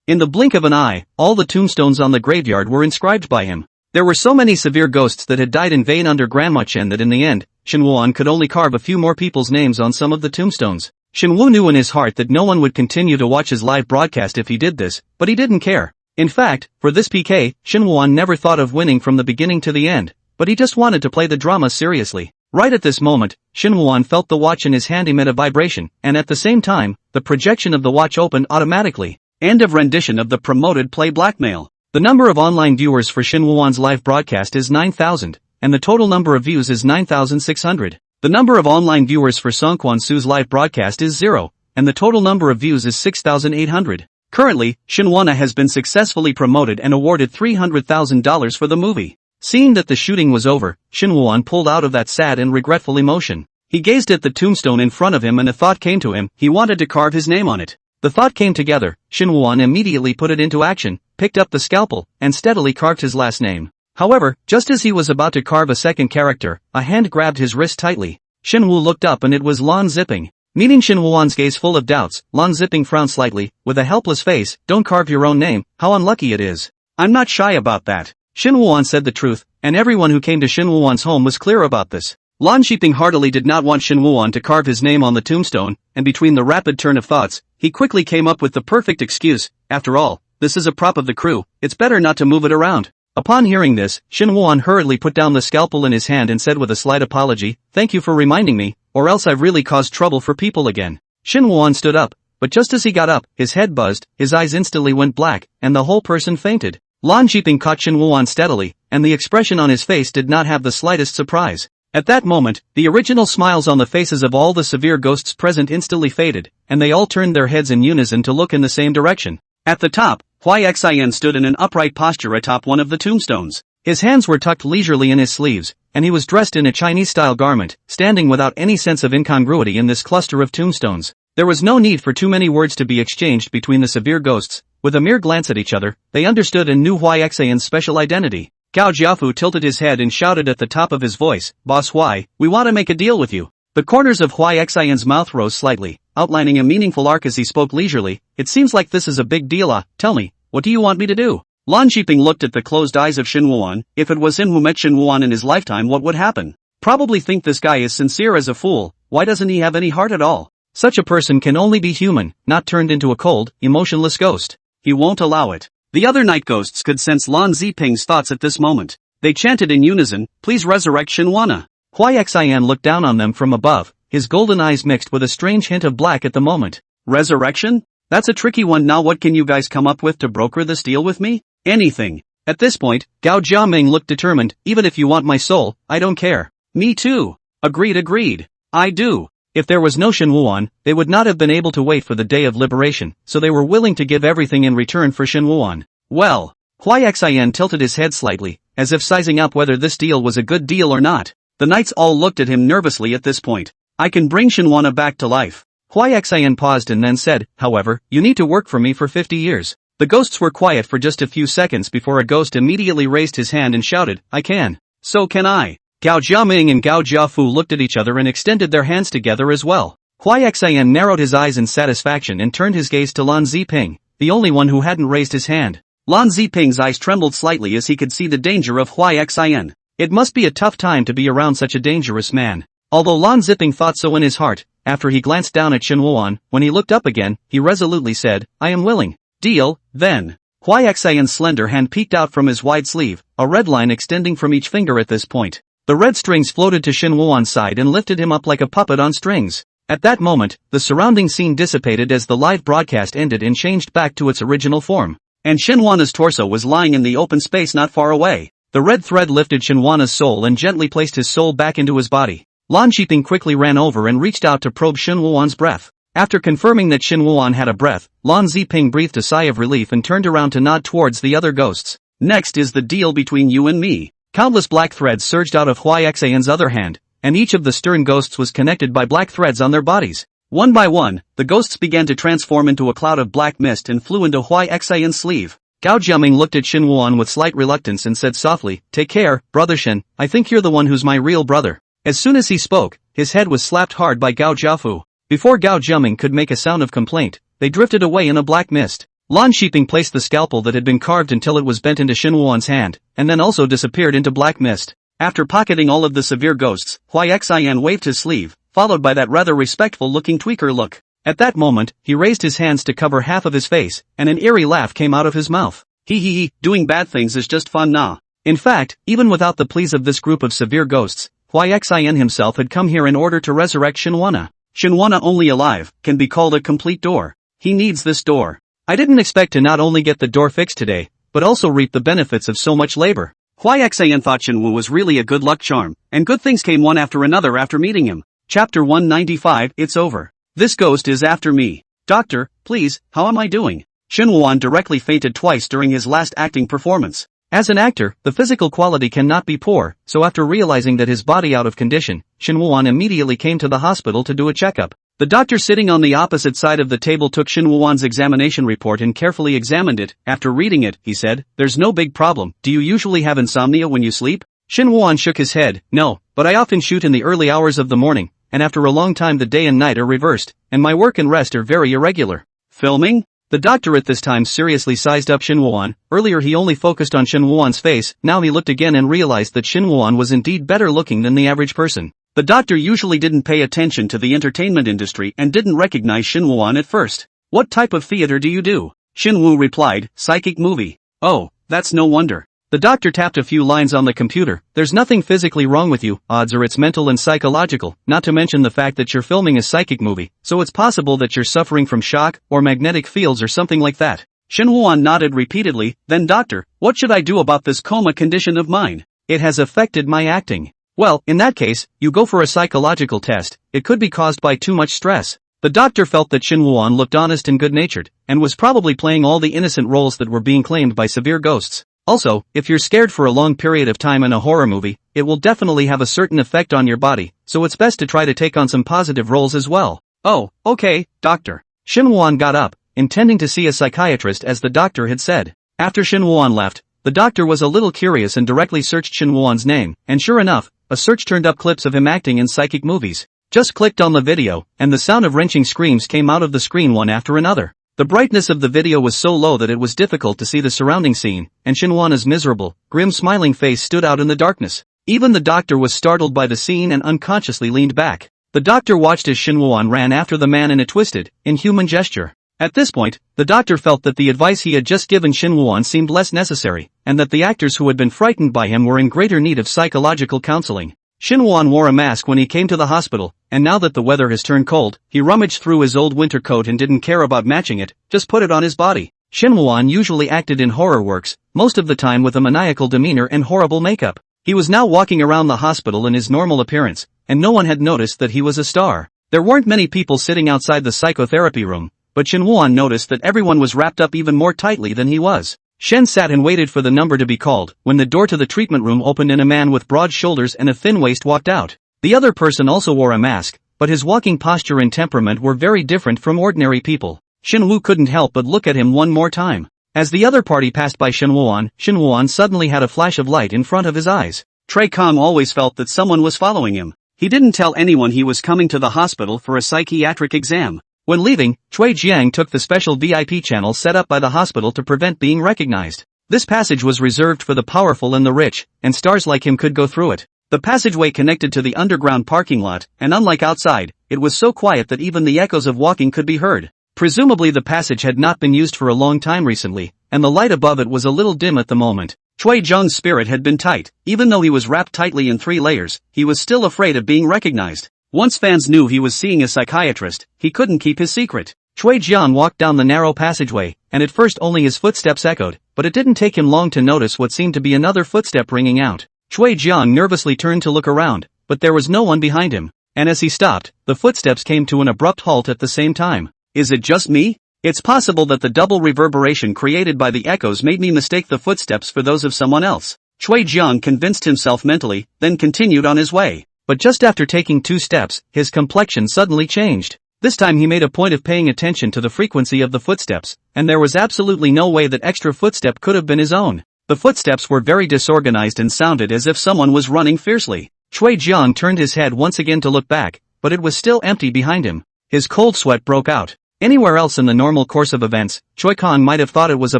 In the blink of an eye, all the tombstones on the graveyard were inscribed by him. There were so many severe ghosts that had died in vain under Grandma Chen that in the end, Shin Won could only carve a few more people's names on some of the tombstones. Shin Woo knew in his heart that no one would continue to watch his live broadcast if he did this, but he didn't care. In fact, for this PK, Shin Won never thought of winning from the beginning to the end, but he just wanted to play the drama seriously. Right at this moment, Shin Won felt the watch in his hand emit a vibration, and at the same time, the projection of the watch opened automatically. End of rendition of the promoted play Blackmail. The number of online viewers for Shin Won's live broadcast is 9,000, and the total number of views is 9,600. The number of online viewers for Song Kwan-soo's live broadcast is 0, and the total number of views is 6,800. Currently, Shin Won has been successfully promoted and awarded $300,000 for the movie. Seeing that the shooting was over, Shin Won pulled out of that sad and regretful emotion. He gazed at the tombstone in front of him and a thought came to him. He wanted to carve his name on it. The thought came together. Shin Won immediately put it into action, picked up the scalpel, and steadily carved his last name. However, just as he was about to carve a second character, a hand grabbed his wrist tightly. Shin Woo looked up and it was Lon Zipping. Meeting Shin Won's gaze full of doubts, Lon Zipping frowned slightly, with a helpless face. Don't carve your own name, how unlucky it is. I'm not shy about that. Shin Won said the truth, and everyone who came to Shin Won's home was clear about this. Lon Zipping heartily did not want Shin Won to carve his name on the tombstone, and between the rapid turn of thoughts, he quickly came up with the perfect excuse. After all, this is a prop of the crew, it's better not to move it around. Upon hearing this, Shin Won hurriedly put down the scalpel in his hand and said with a slight apology, "Thank you for reminding me, or else I've really caused trouble for people again." Shin Won stood up, but just as he got up, his head buzzed, his eyes instantly went black, and the whole person fainted. Lon Zipping caught Shin Won steadily, and the expression on his face did not have the slightest surprise. At that moment, the original smiles on the faces of all the severe ghosts present instantly faded, and they all turned their heads in unison to look in the same direction. At the top, Xin stood in an upright posture atop one of the tombstones. His hands were tucked leisurely in his sleeves, and he was dressed in a Chinese-style garment, standing without any sense of incongruity in this cluster of tombstones. There was no need for too many words to be exchanged between the severe ghosts. With a mere glance at each other, they understood and knew Xian's special identity. Gao Jiafu tilted his head and shouted at the top of his voice, "Boss Hui, we want to make a deal with you." The corners of Xian's mouth rose slightly, outlining a meaningful arc as he spoke leisurely. "It seems like this is a big deal. Tell me, what do you want me to do?" Lon Zipping looked at the closed eyes of Shin Won. If it was him who met Shin Won in his lifetime, what would happen? Probably think this guy is sincere as a fool. Why doesn't he have any heart at all? Such a person can only be human, not turned into a cold, emotionless ghost. He won't allow it. The other night ghosts could sense Lon Zipping's thoughts at this moment. They chanted in unison, "Please resurrect Shin Won." Xian looked down on them from above, his golden eyes mixed with a strange hint of black at the moment. Resurrection? That's a tricky one. Now what can you guys come up with to broker this deal with me? Anything. At this point, Gao Jiaming looked determined. "Even if you want my soul, I don't care." "Me too." Agreed. "I do." If there was no Shin Won, they would not have been able to wait for the day of liberation, so they were willing to give everything in return for Shin Won. Well, Xian tilted his head slightly, as if sizing up whether this deal was a good deal or not. The knights all looked at him nervously at this point. "I can bring Shin Won back to life." Xian paused and then said, "However, you need to work for me for 50 years. The ghosts were quiet for just a few seconds before a ghost immediately raised his hand and shouted, "I can." "So can I." Gao Jiaming and Gao Jiafu looked at each other and extended their hands together as well. Xian narrowed his eyes in satisfaction and turned his gaze to Lon Zipping, the only one who hadn't raised his hand. Lon Zipping's eyes trembled slightly as he could see the danger of Xian. It must be a tough time to be around such a dangerous man. Although Lon Zipping thought so in his heart, after he glanced down at Shin Won, when he looked up again, he resolutely said, "I am willing." "Deal, then." Xian's slender hand peeked out from his wide sleeve, a red line extending from each finger at this point. The red strings floated to Shin Won's side and lifted him up like a puppet on strings. At that moment, the surrounding scene dissipated as the live broadcast ended and changed back to its original form. and Shinwana's torso was lying in the open space not far away. The red thread lifted Shinwana's soul and gently placed his soul back into his body. Lan Shiping quickly ran over and reached out to probe Shinwuan's breath. After confirming that Shinwuan had a breath, Lan Ziping breathed a sigh of relief and turned around to nod towards the other ghosts. Next is the deal between you and me. Countless black threads surged out of Huaixan's other hand, and each of the stern ghosts was connected by black threads on their bodies. One by one, the ghosts began to transform into a cloud of black mist and flew into Huaixan's sleeve. Gao Jiaming looked at Shinwuan with slight reluctance and said softly, "Take care, brother Shin, I think you're the one who's my real brother." As soon as he spoke, his head was slapped hard by Gao Jiafu. Before Gao Jiaming could make a sound of complaint, they drifted away in a black mist. Lan Shiping placed the scalpel that had been carved until it was bent into Shinwuan's hand, and then also disappeared into black mist. After pocketing all of the severe ghosts, Huaixan waved his sleeve, followed by that rather respectful-looking tweaker look. At that moment, he raised his hands to cover half of his face, and an eerie laugh came out of his mouth. Hee, doing bad things is just fun nah. In fact, even without the pleas of this group of severe ghosts, Huaixan himself had come here in order to resurrect Shinwana. Shinwana only alive can be called a complete door. He needs this door. I didn't expect to not only get the door fixed today, but also reap the benefits of so much labor. Huaixan thought Shinwu was really a good luck charm, and good things came one after another after meeting him. Chapter 195, It's over. This ghost is after me. Doctor, please, how am I doing? Shinwuan directly fainted twice during his last acting performance. As an actor, the physical quality cannot be poor, so after realizing that his body out of condition, Shinwuan immediately came to the hospital to do a checkup. The doctor sitting on the opposite side of the table took Shinwuan's examination report and carefully examined it. After reading it, he said, "There's no big problem. Do you usually have insomnia when you sleep?" Shinwuan shook his head. "No, but I often shoot in the early hours of the morning, and after a long time the day and night are reversed, and my work and rest are very irregular." Filming? The doctor at this time seriously sized up Shinwuan. Earlier he only focused on Shinwuan's face, now he looked again and realized that Shinwuan was indeed better looking than the average person. The doctor usually didn't pay attention to the entertainment industry and didn't recognize Shinwuan at first. "What type of theater do you do?" Shinwu replied, "Psychic movie." "Oh, that's no wonder." The doctor tapped a few lines on the computer. "There's nothing physically wrong with you, odds are it's mental and psychological, not to mention the fact that you're filming a psychic movie, so it's possible that you're suffering from shock, or magnetic fields or something like that." Shinwuan nodded repeatedly. "Then doctor, what should I do about this coma condition of mine? It has affected my acting." "Well, in that case, you go for a psychological test. It could be caused by too much stress." The doctor felt that Shinwuan looked honest and good-natured, and was probably playing all the innocent roles that were being claimed by severe ghosts. Also, if you're scared for a long period of time in a horror movie, it will definitely have a certain effect on your body, so it's best to try to take on some positive roles as well. "Oh, okay, doctor." Shinwuan got up, intending to see a psychiatrist as the doctor had said. After Shinwuan left, the doctor was a little curious and directly searched Shinwuan's name, and sure enough, a search turned up clips of him acting in psychic movies. Just clicked on the video, and the sound of wrenching screams came out of the screen one after another. The brightness of the video was so low that it was difficult to see the surrounding scene, and Shinwana's miserable, grim smiling face stood out in the darkness. Even the doctor was startled by the scene and unconsciously leaned back. The doctor watched as Shinwuan ran after the man in a twisted, inhuman gesture. At this point, the doctor felt that the advice he had just given Shinwuan seemed less necessary, and that the actors who had been frightened by him were in greater need of psychological counseling. Shinwuan wore a mask when he came to the hospital, and now that the weather has turned cold, he rummaged through his old winter coat and didn't care about matching it, just put it on his body. Shinwuan usually acted in horror works, most of the time with a maniacal demeanor and horrible makeup. He was now walking around the hospital in his normal appearance, and no one had noticed that he was a star. There weren't many people sitting outside the psychotherapy room, but Shinwuan noticed that everyone was wrapped up even more tightly than he was. Shen sat and waited for the number to be called, when the door to the treatment room opened and a man with broad shoulders and a thin waist walked out. The other person also wore a mask, but his walking posture and temperament were very different from ordinary people. Shinwu couldn't help but look at him one more time. As the other party passed by Shinwuan suddenly had a flash of light in front of his eyes. Trey Kong always felt that someone was following him. He didn't tell anyone he was coming to the hospital for a psychiatric exam. When leaving, Cui Jiang took the special VIP channel set up by the hospital to prevent being recognized. This passage was reserved for the powerful and the rich, and stars like him could go through it. The passageway connected to the underground parking lot, and unlike outside, it was so quiet that even the echoes of walking could be heard. Presumably the passage had not been used for a long time recently, and the light above it was a little dim at the moment. Cui Jiang's spirit had been tight. Even though he was wrapped tightly in 3 layers, he was still afraid of being recognized. Once fans knew he was seeing a psychiatrist, he couldn't keep his secret. Cui Jiang walked down the narrow passageway, and at first only his footsteps echoed, but it didn't take him long to notice what seemed to be another footstep ringing out. Chui Jiang nervously turned to look around, but there was no one behind him, and as he stopped, the footsteps came to an abrupt halt at the same time. Is it just me? It's possible that the double reverberation created by the echoes made me mistake the footsteps for those of someone else. Chui Jiang convinced himself mentally, then continued on his way. But just after taking 2 steps, his complexion suddenly changed. This time he made a point of paying attention to the frequency of the footsteps, and there was absolutely no way that extra footstep could have been his own. The footsteps were very disorganized and sounded as if someone was running fiercely. Chui Jiang turned his head once again to look back, but it was still empty behind him. His cold sweat broke out. Anywhere else in the normal course of events, Choi Kong might have thought it was a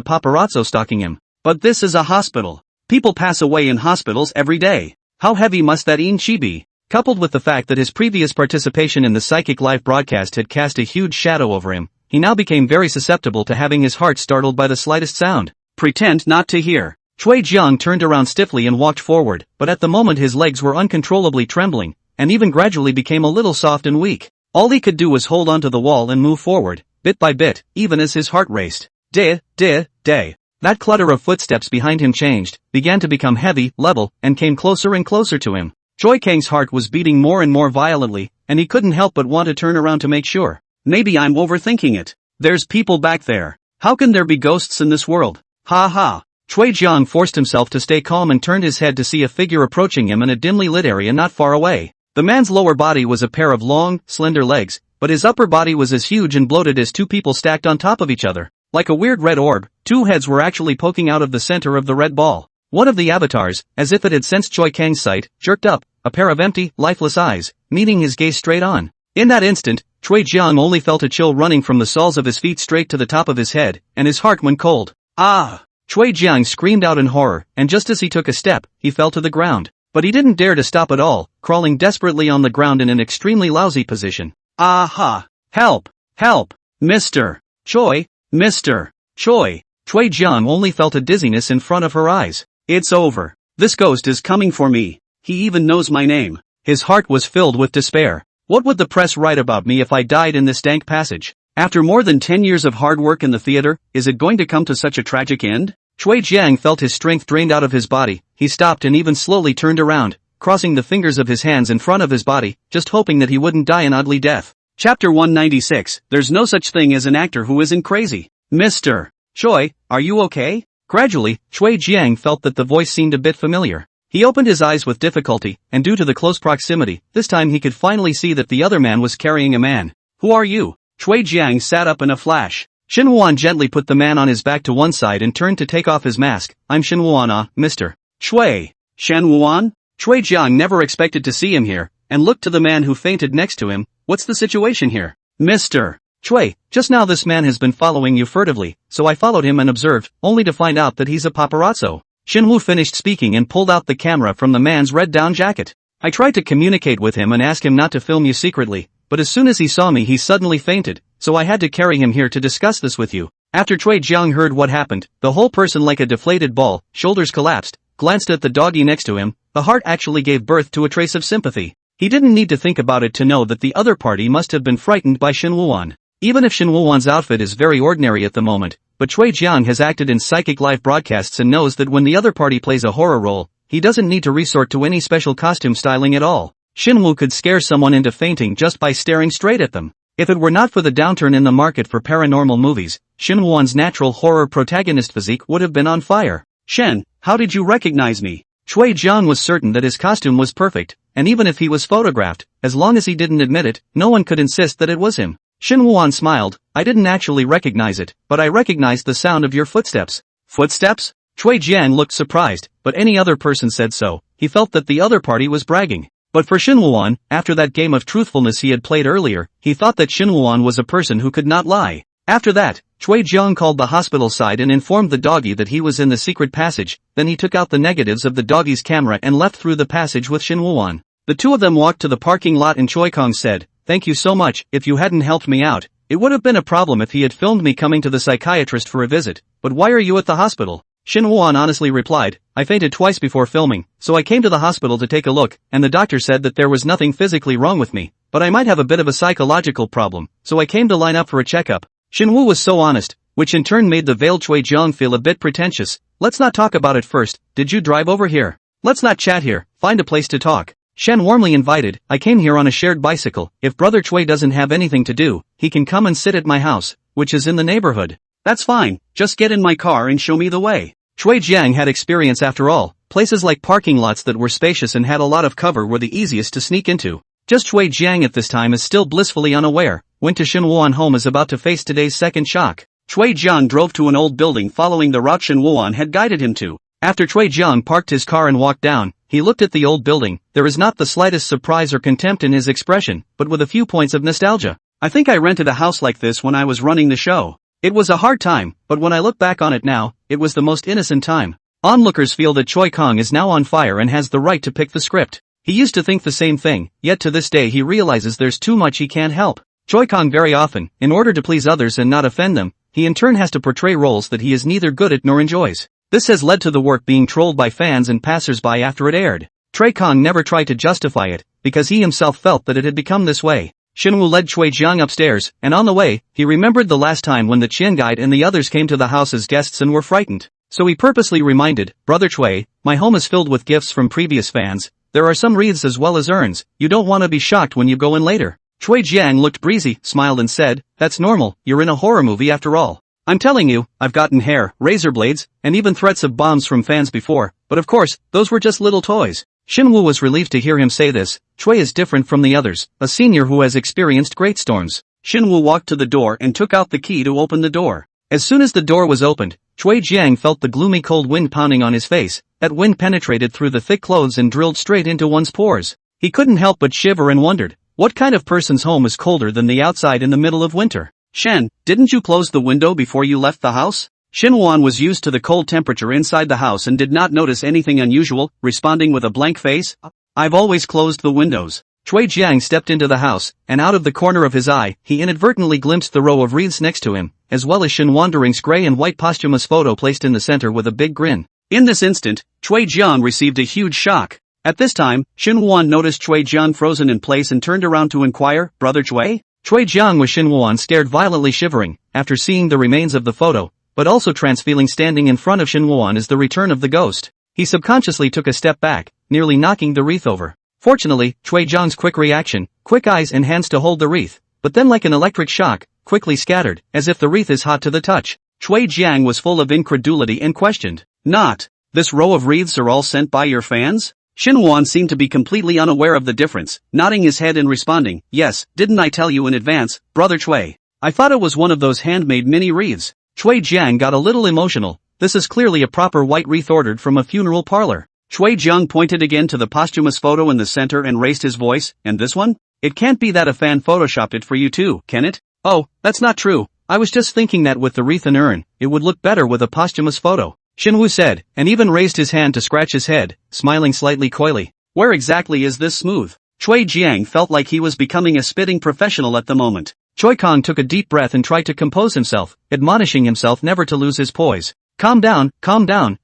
paparazzo stalking him. But this is a hospital. People pass away in hospitals every day. How heavy must that Chi be? Coupled with the fact that his previous participation in the psychic live broadcast had cast a huge shadow over him, he now became very susceptible to having his heart startled by the slightest sound. Pretend not to hear. Chui Jiang turned around stiffly and walked forward, but at the moment his legs were uncontrollably trembling, and even gradually became a little soft and weak. All he could do was hold onto the wall and move forward, bit by bit, even as his heart raced. That clutter of footsteps behind him changed, began to become heavy, level, and came closer and closer to him. Choi Kang's heart was beating more and more violently, and he couldn't help but want to turn around to make sure. Maybe I'm overthinking it. There's people back there. How can there be ghosts in this world? Ha ha. Chui Jiang forced himself to stay calm and turned his head to see a figure approaching him in a dimly lit area not far away. The man's lower body was a pair of long, slender legs, but his upper body was as huge and bloated as 2 people stacked on top of each other. Like a weird red orb, 2 heads were actually poking out of the center of the red ball. One of the avatars, as if it had sensed Choi Kang's sight, jerked up, a pair of empty, lifeless eyes, meeting his gaze straight on. In that instant, Chui Jiang only felt a chill running from the soles of his feet straight to the top of his head, and his heart went cold. Ah! Chui Jiang screamed out in horror, and just as he took a step, he fell to the ground. But he didn't dare to stop at all, crawling desperately on the ground in an extremely lousy position. Aha! Help! Help! Mr. Choi! Mr. Choi! Chui Jiang only felt a dizziness in front of her eyes. It's over. This ghost is coming for me. He even knows my name. His heart was filled with despair. What would the press write about me if I died in this dank passage? After more than 10 years of hard work in the theater, is it going to come to such a tragic end? Chui Jiang felt his strength drained out of his body. He stopped and even slowly turned around, crossing the fingers of his hands in front of his body, just hoping that he wouldn't die an ugly death. Chapter 196, There's no such thing as an actor who isn't crazy. Mr. Choi, are you okay? Gradually, Chui Jiang felt that the voice seemed a bit familiar. He opened his eyes with difficulty, and due to the close proximity, this time he could finally see that the other man was carrying a man. Who are you? Chui Jiang sat up in a flash. Shin Wuan gently put the man on his back to one side and turned to take off his mask. I'm Shin Wuan, Mr. Chui. Shen Wuan? Chui Jiang never expected to see him here, and looked to the man who fainted next to him. What's the situation here? Mr. Chui, just now this man has been following you furtively, so I followed him and observed, only to find out that he's a paparazzo. Shin Wu finished speaking and pulled out the camera from the man's red down jacket. I tried to communicate with him and ask him not to film you secretly, but as soon as he saw me he suddenly fainted, so I had to carry him here to discuss this with you. After Chui Jiang heard what happened, the whole person like a deflated ball, shoulders collapsed, glanced at the doggy next to him. The heart actually gave birth to a trace of sympathy. He didn't need to think about it to know that the other party must have been frightened by Shin Wuan. Even if Shin Wuan's outfit is very ordinary at the moment, but Chui Jiang has acted in psychic live broadcasts and knows that when the other party plays a horror role, he doesn't need to resort to any special costume styling at all. Shin Wu could scare someone into fainting just by staring straight at them. If it were not for the downturn in the market for paranormal movies, Shin Wuan's natural horror protagonist physique would have been on fire. Shen, how did you recognize me? Chui Jiang was certain that his costume was perfect, and even if he was photographed, as long as he didn't admit it, no one could insist that it was him. Shin Wuan smiled. I didn't actually recognize it, but I recognized the sound of your footsteps. Footsteps? Chui Jiang looked surprised, but any other person said so. He felt that the other party was bragging. But for Shin Wuan, after that game of truthfulness he had played earlier, he thought that Shin Wuan was a person who could not lie. After that, Chui Jiang called the hospital side and informed the doggy that he was in the secret passage. Then he took out the negatives of the doggy's camera and left through the passage with Shin Wuan. The two of them walked to the parking lot and Choi Kong said, "Thank you so much. If you hadn't helped me out, it would have been a problem if he had filmed me coming to the psychiatrist for a visit. But why are you at the hospital?" Shin Wuan honestly replied, "I fainted twice before filming, so I came to the hospital to take a look, and the doctor said that there was nothing physically wrong with me, but I might have a bit of a psychological problem, so I came to line up for a checkup." Shin Wu was so honest, which in turn made the veiled Chui Jiang feel a bit pretentious. Let's not talk about it first. Did you drive over here? Let's not chat here, find a place to talk. Shen warmly invited, I came here on a shared bicycle. If brother Chui doesn't have anything to do, he can come and sit at my house, which is in the neighborhood. That's fine, just get in my car and show me the way. Chui Jiang had experience after all. Places like parking lots that were spacious and had a lot of cover were the easiest to sneak into. Just Chui Jiang at this time is still blissfully unaware. Went to Shenwuan home is about to face today's second shock. Chui Jiang drove to an old building following the route Shenwuan had guided him to. After Chui Jiang parked his car and walked down, he looked at the old building. There is not the slightest surprise or contempt in his expression, but with a few points of nostalgia. I think I rented a house like this when I was running the show. It was a hard time, but when I look back on it now, it was the most innocent time. Onlookers feel that Choi Kong is now on fire and has the right to pick the script. He used to think the same thing, yet to this day he realizes there's too much he can't help. Choi Kong very often, in order to please others and not offend them, he in turn has to portray roles that he is neither good at nor enjoys. This has led to the work being trolled by fans and passers-by after it aired. Choi Kong never tried to justify it, because he himself felt that it had become this way. Shenwu led Chui Jiang upstairs, and on the way, he remembered the last time when the Qian guide and the others came to the house as guests and were frightened. So he purposely reminded, Brother Chui, my home is filled with gifts from previous fans. There are some wreaths as well as urns. You don't want to be shocked when you go in later. Chui Jiang looked breezy, smiled and said, that's normal, you're in a horror movie after all. I'm telling you, I've gotten hair, razor blades, and even threats of bombs from fans before, but of course, those were just little toys. Shenwu was relieved to hear him say this. Chui is different from the others, a senior who has experienced great storms. Shenwu walked to the door and took out the key to open the door. As soon as the door was opened, Chui Jiang felt the gloomy cold wind pounding on his face. That wind penetrated through the thick clothes and drilled straight into one's pores. He couldn't help but shiver and wondered, what kind of person's home is colder than the outside in the middle of winter? Shen, didn't you close the window before you left the house? Shenwuan was used to the cold temperature inside the house and did not notice anything unusual, responding with a blank face. I've always closed the windows. Chui Jiang stepped into the house, and out of the corner of his eye, he inadvertently glimpsed the row of wreaths next to him, as well as Shen Wandering's gray and white posthumous photo placed in the center with a big grin. In this instant, Chui Jiang received a huge shock. At this time, Shenwuan noticed Chui Jiang frozen in place and turned around to inquire, Brother Chui? Chui Jiang was Shenwuan scared violently shivering, after seeing the remains of the photo, but also feeling standing in front of Shenwuan is the return of the ghost. He subconsciously took a step back, nearly knocking the wreath over. Fortunately, Chui Jiang's quick reaction, quick eyes and hands to hold the wreath, but then like an electric shock, quickly scattered, as if the wreath is hot to the touch. Chui Jiang was full of incredulity and questioned, Not, this row of wreaths are all sent by your fans? Shenwuan seemed to be completely unaware of the difference, nodding his head and responding, yes, didn't I tell you in advance, Brother Chui? I thought it was one of those handmade mini wreaths. Chui Jiang got a little emotional. This is clearly a proper white wreath ordered from a funeral parlor. Chui Jiang pointed again to the posthumous photo in the center and raised his voice, and this one? It can't be that a fan photoshopped it for you too, can it? Oh, that's not true. I was just thinking that with the wreath and urn, it would look better with a posthumous photo. Shenwu said, and even raised his hand to scratch his head, smiling slightly coyly. Where exactly is this smooth? Chui Jiang felt like he was becoming a spitting professional at the moment. Choi Kong took a deep breath and tried to compose himself, admonishing himself never to lose his poise. Calm down,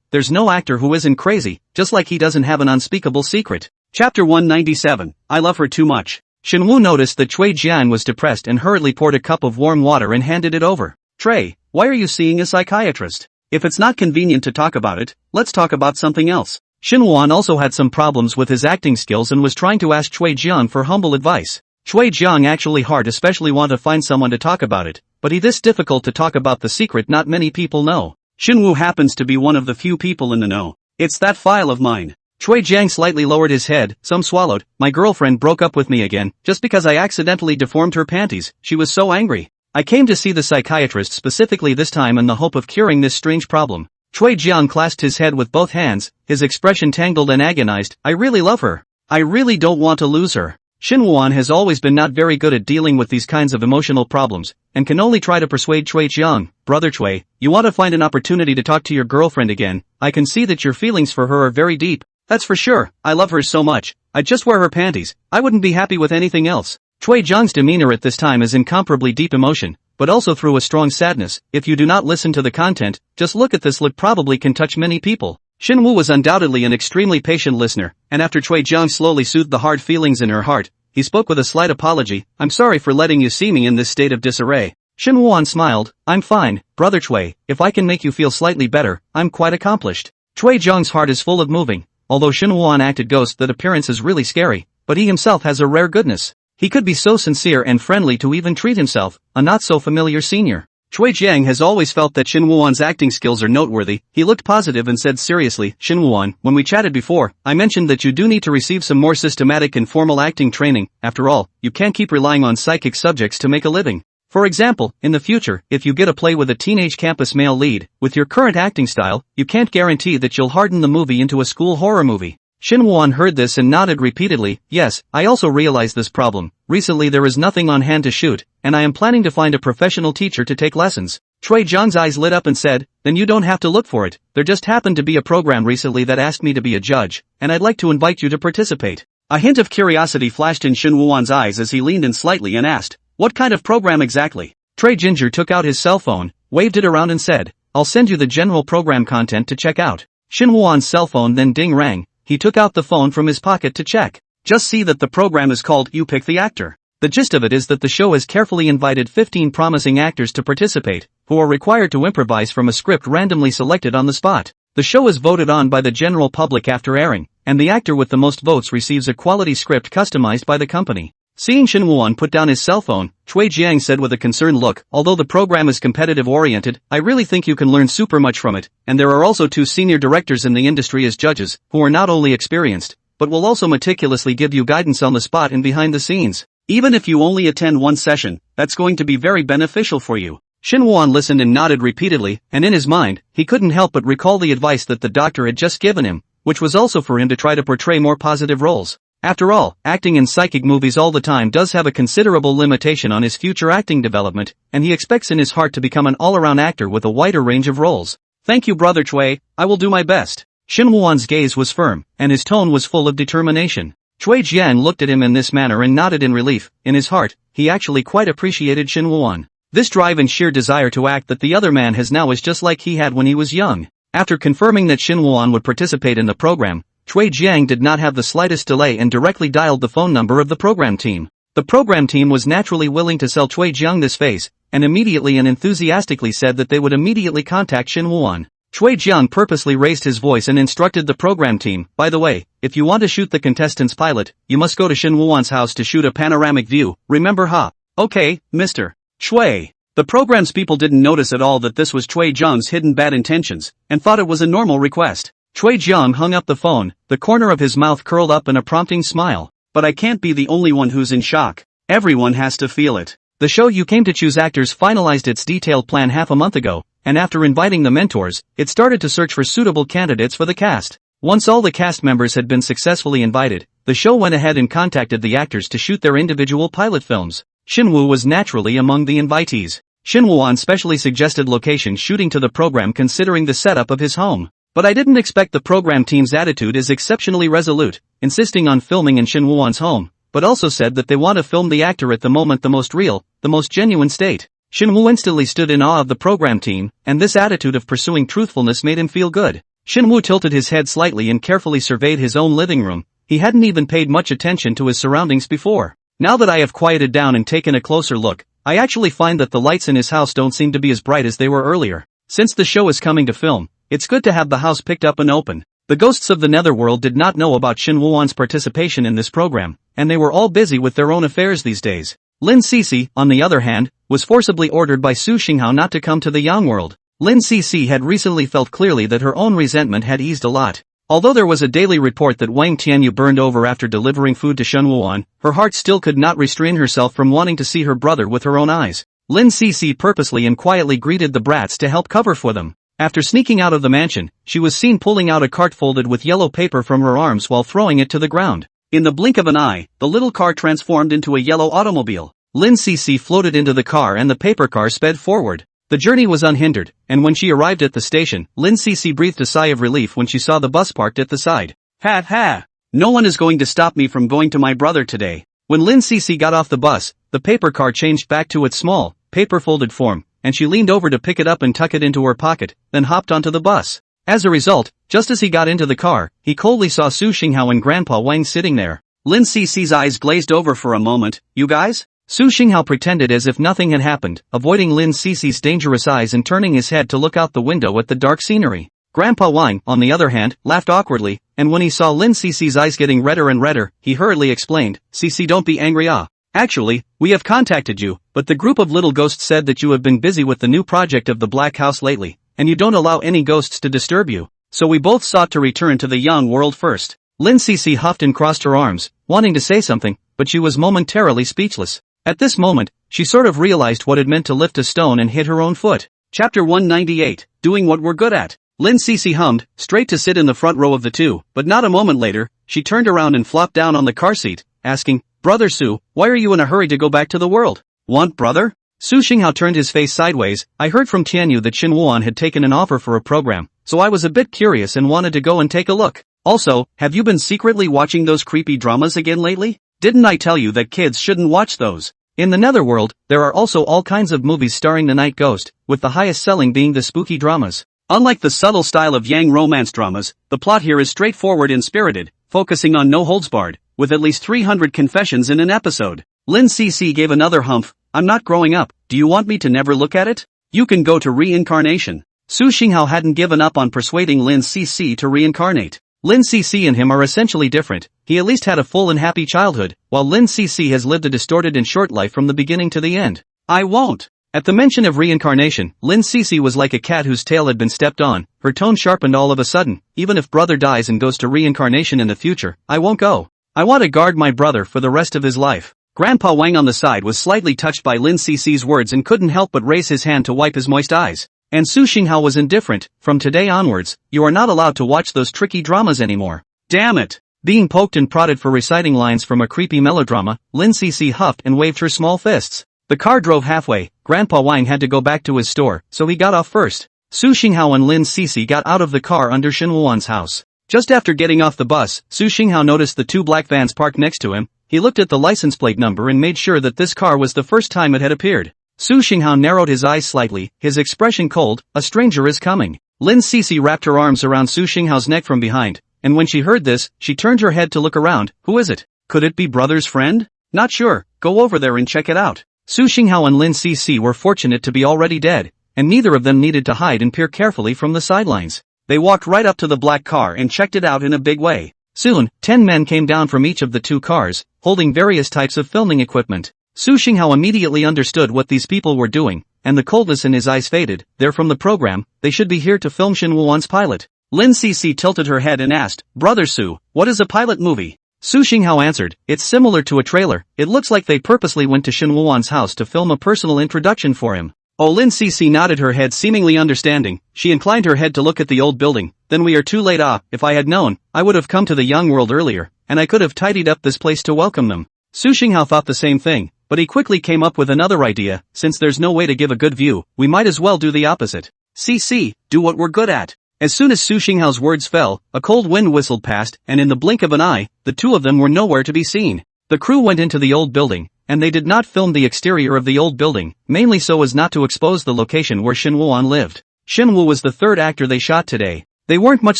there's no actor who isn't crazy, just like he doesn't have an unspeakable secret. Chapter 197, I love her too much. Shenwu noticed that Chui Jian was depressed and hurriedly poured a cup of warm water and handed it over. Trey, why are you seeing a psychiatrist? If it's not convenient to talk about it, let's talk about something else. Shenwuan also had some problems with his acting skills and was trying to ask Chui Jian for humble advice. Chui Jiang actually hard especially want to find someone to talk about it, but he this difficult to talk about the secret not many people know. Shenwu happens to be one of the few people in the know. It's that file of mine. Chui Jiang slightly lowered his head, some swallowed. My girlfriend broke up with me again, just because I accidentally deformed her panties. She was so angry. I came to see the psychiatrist specifically this time in the hope of curing this strange problem. Chui Jiang clasped his head with both hands, his expression tangled and agonized. I really love her. I really don't want to lose her. Shenwuan has always been not very good at dealing with these kinds of emotional problems, and can only try to persuade Chui Jiang. Brother Chui, you want to find an opportunity to talk to your girlfriend again. I can see that your feelings for her are very deep. That's for sure. I love her so much. I'd just wear her panties. I wouldn't be happy with anything else. Chui Jiang's demeanor at this time is incomparably deep emotion, but also through a strong sadness. If you do not listen to the content, just look at this lip probably can touch many people. Shenwu was undoubtedly an extremely patient listener, and after Chui Jiang slowly soothed the hard feelings in her heart, he spoke with a slight apology. I'm sorry for letting you see me in this state of disarray. Shin Woo-won smiled. I'm fine, brother Chui, if I can make you feel slightly better, I'm quite accomplished. Chui Jiang's heart is full of moving. Although Shin Woo-won acted ghost, that appearance is really scary, but he himself has a rare goodness. He could be so sincere and friendly to even treat himself, a not-so-familiar senior. Chui Jiang has always felt that Shin Woo-won's acting skills are noteworthy. He looked positive and said seriously, Shin Woo-won, when we chatted before, I mentioned that you do need to receive some more systematic and formal acting training. After all, you can't keep relying on psychic subjects to make a living. For example, in the future, if you get a play with a teenage campus male lead, with your current acting style, you can't guarantee that you'll harden the movie into a school horror movie. Shin Woo-won heard this and nodded repeatedly. Yes, I also realized this problem. Recently there is nothing on hand to shoot, and I am planning to find a professional teacher to take lessons. Chui Jiang's eyes lit up and said, then you don't have to look for it. There just happened to be a program recently that asked me to be a judge, and I'd like to invite you to participate. A hint of curiosity flashed in Shin Woo-won's eyes as he leaned in slightly and asked, what kind of program exactly? Trey Ginger took out his cell phone, waved it around and said, I'll send you the general program content to check out. Shin Woo-won's cell phone then ding rang. He took out the phone from his pocket to check. Just see that the program is called You Pick the Actor. The gist of it is that the show has carefully invited 15 promising actors to participate, who are required to improvise from a script randomly selected on the spot. The show is voted on by the general public after airing, and the actor with the most votes receives a quality script customized by the company. Seeing Shin Woo-won put down his cell phone, Chui Jiang said with a concerned look, although the program is competitive-oriented, I really think you can learn super much from it, and there are also 2 senior directors in the industry as judges, who are not only experienced, but will also meticulously give you guidance on the spot and behind the scenes. Even if you only attend one session, that's going to be very beneficial for you. Shin Woo-won listened and nodded repeatedly, and in his mind, he couldn't help but recall the advice that the doctor had just given him, which was also for him to try to portray more positive roles. After all, acting in psychic movies all the time does have a considerable limitation on his future acting development, and he expects in his heart to become an all-around actor with a wider range of roles. Thank you, brother Chui, I will do my best. Shin Woo-won's gaze was firm, and his tone was full of determination. Chui Jiang looked at him in this manner and nodded in relief. In his heart, he actually quite appreciated Shin Woo-won. This drive and sheer desire to act that the other man has now is just like he had when he was young. After confirming that Shin Woo-won would participate in the program, Chui Jiang did not have the slightest delay and directly dialed the phone number of the program team. The program team was naturally willing to sell Chui Jiang this phase, and immediately and enthusiastically said that they would immediately contact Shin Woo-won. Chui Jiang purposely raised his voice and instructed the program team, by the way, if you want to shoot the contestant's pilot, you must go to Shin Woo-won's house to shoot a panoramic view, remember ha? Okay, Mr. Chui. The program's people didn't notice at all that this was Chui Jiang's hidden bad intentions, and thought it was a normal request. Chui Jiang hung up the phone, the corner of his mouth curled up in a prompting smile. But I can't be the only one who's in shock. Everyone has to feel it. The show You Came to Choose Actors finalized its detailed plan half a month ago, and after inviting the mentors, it started to search for suitable candidates for the cast. Once all the cast members had been successfully invited, the show went ahead and contacted the actors to shoot their individual pilot films. Shin Woo was naturally among the invitees. Shin Woo-won specially suggested location shooting to the program considering the setup of his home. But I didn't expect the program team's attitude is exceptionally resolute, insisting on filming in Shin Woo-won's home, but also said that they want to film the actor at the moment the most real, the most genuine state. Shin Woo instantly stood in awe of the program team, and this attitude of pursuing truthfulness made him feel good. Shin Woo tilted his head slightly and carefully surveyed his own living room. He hadn't even paid much attention to his surroundings before. Now that I have quieted down and taken a closer look, I actually find that the lights in his house don't seem to be as bright as they were earlier. Since the show is coming to film, it's good to have the house picked up and open. The ghosts of the netherworld did not know about Shin Woo-won's participation in this program, and they were all busy with their own affairs these days. Lin Cece, on the other hand, was forcibly ordered by Su Xinghao not to come to the Yang world. Lin Cece had recently felt clearly that her own resentment had eased a lot. Although there was a daily report that Wang Tianyu burned over after delivering food to Shin Woo-won, her heart still could not restrain herself from wanting to see her brother with her own eyes. Lin Cece purposely and quietly greeted the brats to help cover for them. After sneaking out of the mansion, she was seen pulling out a cart folded with yellow paper from her arms while throwing it to the ground. In the blink of an eye, the little car transformed into a yellow automobile. Lin Cece floated into the car and the paper car sped forward. The journey was unhindered, and when she arrived at the station, Lin Cece breathed a sigh of relief when she saw the bus parked at the side. Ha ha! No one is going to stop me from going to my brother today. When Lin Cece got off the bus, the paper car changed back to its small, paper-folded form, and she leaned over to pick it up and tuck it into her pocket, then hopped onto the bus. As a result, just as he got into the car, he coldly saw Su Xinghao and Grandpa Wang sitting there. Lin Cece's eyes glazed over for a moment. You guys? Su Xinghao pretended as if nothing had happened, avoiding Lin Cici's dangerous eyes and turning his head to look out the window at the dark scenery. Grandpa Wang, on the other hand, laughed awkwardly, and when he saw Lin Cici's eyes getting redder and redder, he hurriedly explained, "Cici, don't be angry, ah. Actually, we have contacted you, but the group of little ghosts said that you have been busy with the new project of the Black House lately, and you don't allow any ghosts to disturb you. So we both sought to return to the young world first." Lin Cici huffed and crossed her arms, wanting to say something, but she was momentarily speechless. At this moment, she sort of realized what it meant to lift a stone and hit her own foot. Chapter 198, Doing What We're Good At. Lin Ceci hummed, straight to sit in the front row of the two, but not a moment later, she turned around and flopped down on the car seat, asking, "Brother Su, why are you in a hurry to go back to the world?" "Want brother?" Su Xinghao turned his face sideways. "I heard from Tianyu that Xin Wuan had taken an offer for a program, so I was a bit curious and wanted to go and take a look. Also, have you been secretly watching those creepy dramas again lately? Didn't I tell you that kids shouldn't watch those? In the netherworld, there are also all kinds of movies starring the night ghost, with the highest selling being the spooky dramas. Unlike the subtle style of Yang romance dramas, the plot here is straightforward and spirited, focusing on no holds barred, with at least 300 confessions in an episode." Lin Ceci gave another humph. "I'm not growing up, do you want me to never look at it? You can go to reincarnation." Su Xinghao hadn't given up on persuading Lin Ceci to reincarnate. Lin Ceci and him are essentially different. He at least had a full and happy childhood, while Lin Ceci has lived a distorted and short life from the beginning to the end. "I won't." At the mention of reincarnation, Lin Ceci was like a cat whose tail had been stepped on. Her tone sharpened all of a sudden. "Even if brother dies and goes to reincarnation in the future, I won't go. I want to guard my brother for the rest of his life." Grandpa Wang on the side was slightly touched by Lin Cici's words and couldn't help but raise his hand to wipe his moist eyes. And Su Xinghao was indifferent. "From today onwards, you are not allowed to watch those tricky dramas anymore." "Damn it!" Being poked and prodded for reciting lines from a creepy melodrama, Lin Ceci huffed and waved her small fists. The car drove halfway. Grandpa Wang had to go back to his store, so he got off first. Su Xinghao and Lin Ceci got out of the car under Xin Wuan's house. Just after getting off the bus, Su Xinghao noticed the two black vans parked next to him. He looked at the license plate number and made sure that this car was the first time it had appeared. Su Xinghao narrowed his eyes slightly, his expression cold. "A stranger is coming." Lin Ceci wrapped her arms around Su Xinghao's neck from behind, and when she heard this, she turned her head to look around. "Who is it? Could it be brother's friend?" "Not sure, go over there and check it out." Su Xinghao and Lin Ceci were fortunate to be already dead, and neither of them needed to hide and peer carefully from the sidelines. They walked right up to the black car and checked it out in a big way. Soon, 10 men came down from each of the two cars, holding various types of filming equipment. Su Xinghao immediately understood what these people were doing, and the coldness in his eyes faded. "They're from the program, they should be here to film Xin Wuan's pilot." Lin Ceci tilted her head and asked, "Brother Su, what is a pilot movie?" Su Xinghao answered, "It's similar to a trailer. It looks like they purposely went to Xin Wuan's house to film a personal introduction for him." Oh, Lin Ceci nodded her head, seemingly understanding. She inclined her head to look at the old building. "Then we are too late. If I had known, I would have come to the young world earlier, and I could have tidied up this place to welcome them." Su Xinghao thought the same thing, but he quickly came up with another idea. "Since there's no way to give a good view, we might as well do the opposite. CC, do what we're good at." As soon as Su Xinghao's words fell, a cold wind whistled past, and in the blink of an eye, the two of them were nowhere to be seen. The crew went into the old building, and they did not film the exterior of the old building, mainly so as not to expose the location where Xin Wuan lived. Xin Wu was the third actor they shot today. They weren't much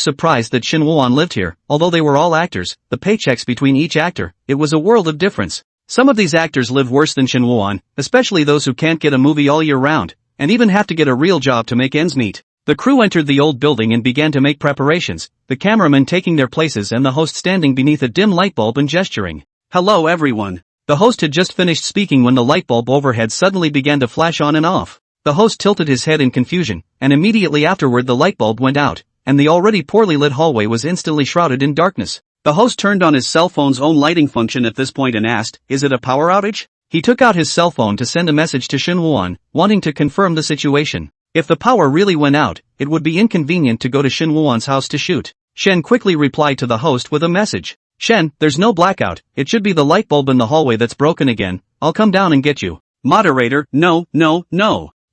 surprised that Xin Wuan lived here, although they were all actors. The paychecks between each actor, it was a world of difference. Some of these actors live worse than Xin Wuan, especially those who can't get a movie all year round, and even have to get a real job to make ends meet. The crew entered the old building and began to make preparations, the cameramen taking their places and the host standing beneath a dim light bulb and gesturing. "Hello everyone." The host had just finished speaking when the light bulb overhead suddenly began to flash on and off. The host tilted his head in confusion, and immediately afterward the light bulb went out, and the already poorly lit hallway was instantly shrouded in darkness. The host turned on his cell phone's own lighting function at this point and asked, "Is it a power outage?" He took out his cell phone to send a message to Xin Wuan, wanting to confirm the situation. If the power really went out, it would be inconvenient to go to Xin Wuan's house to shoot. Shen quickly replied to the host with a message. "Shen, there's no blackout, it should be the light bulb in the hallway that's broken again. I'll come down and get you." Moderator, no.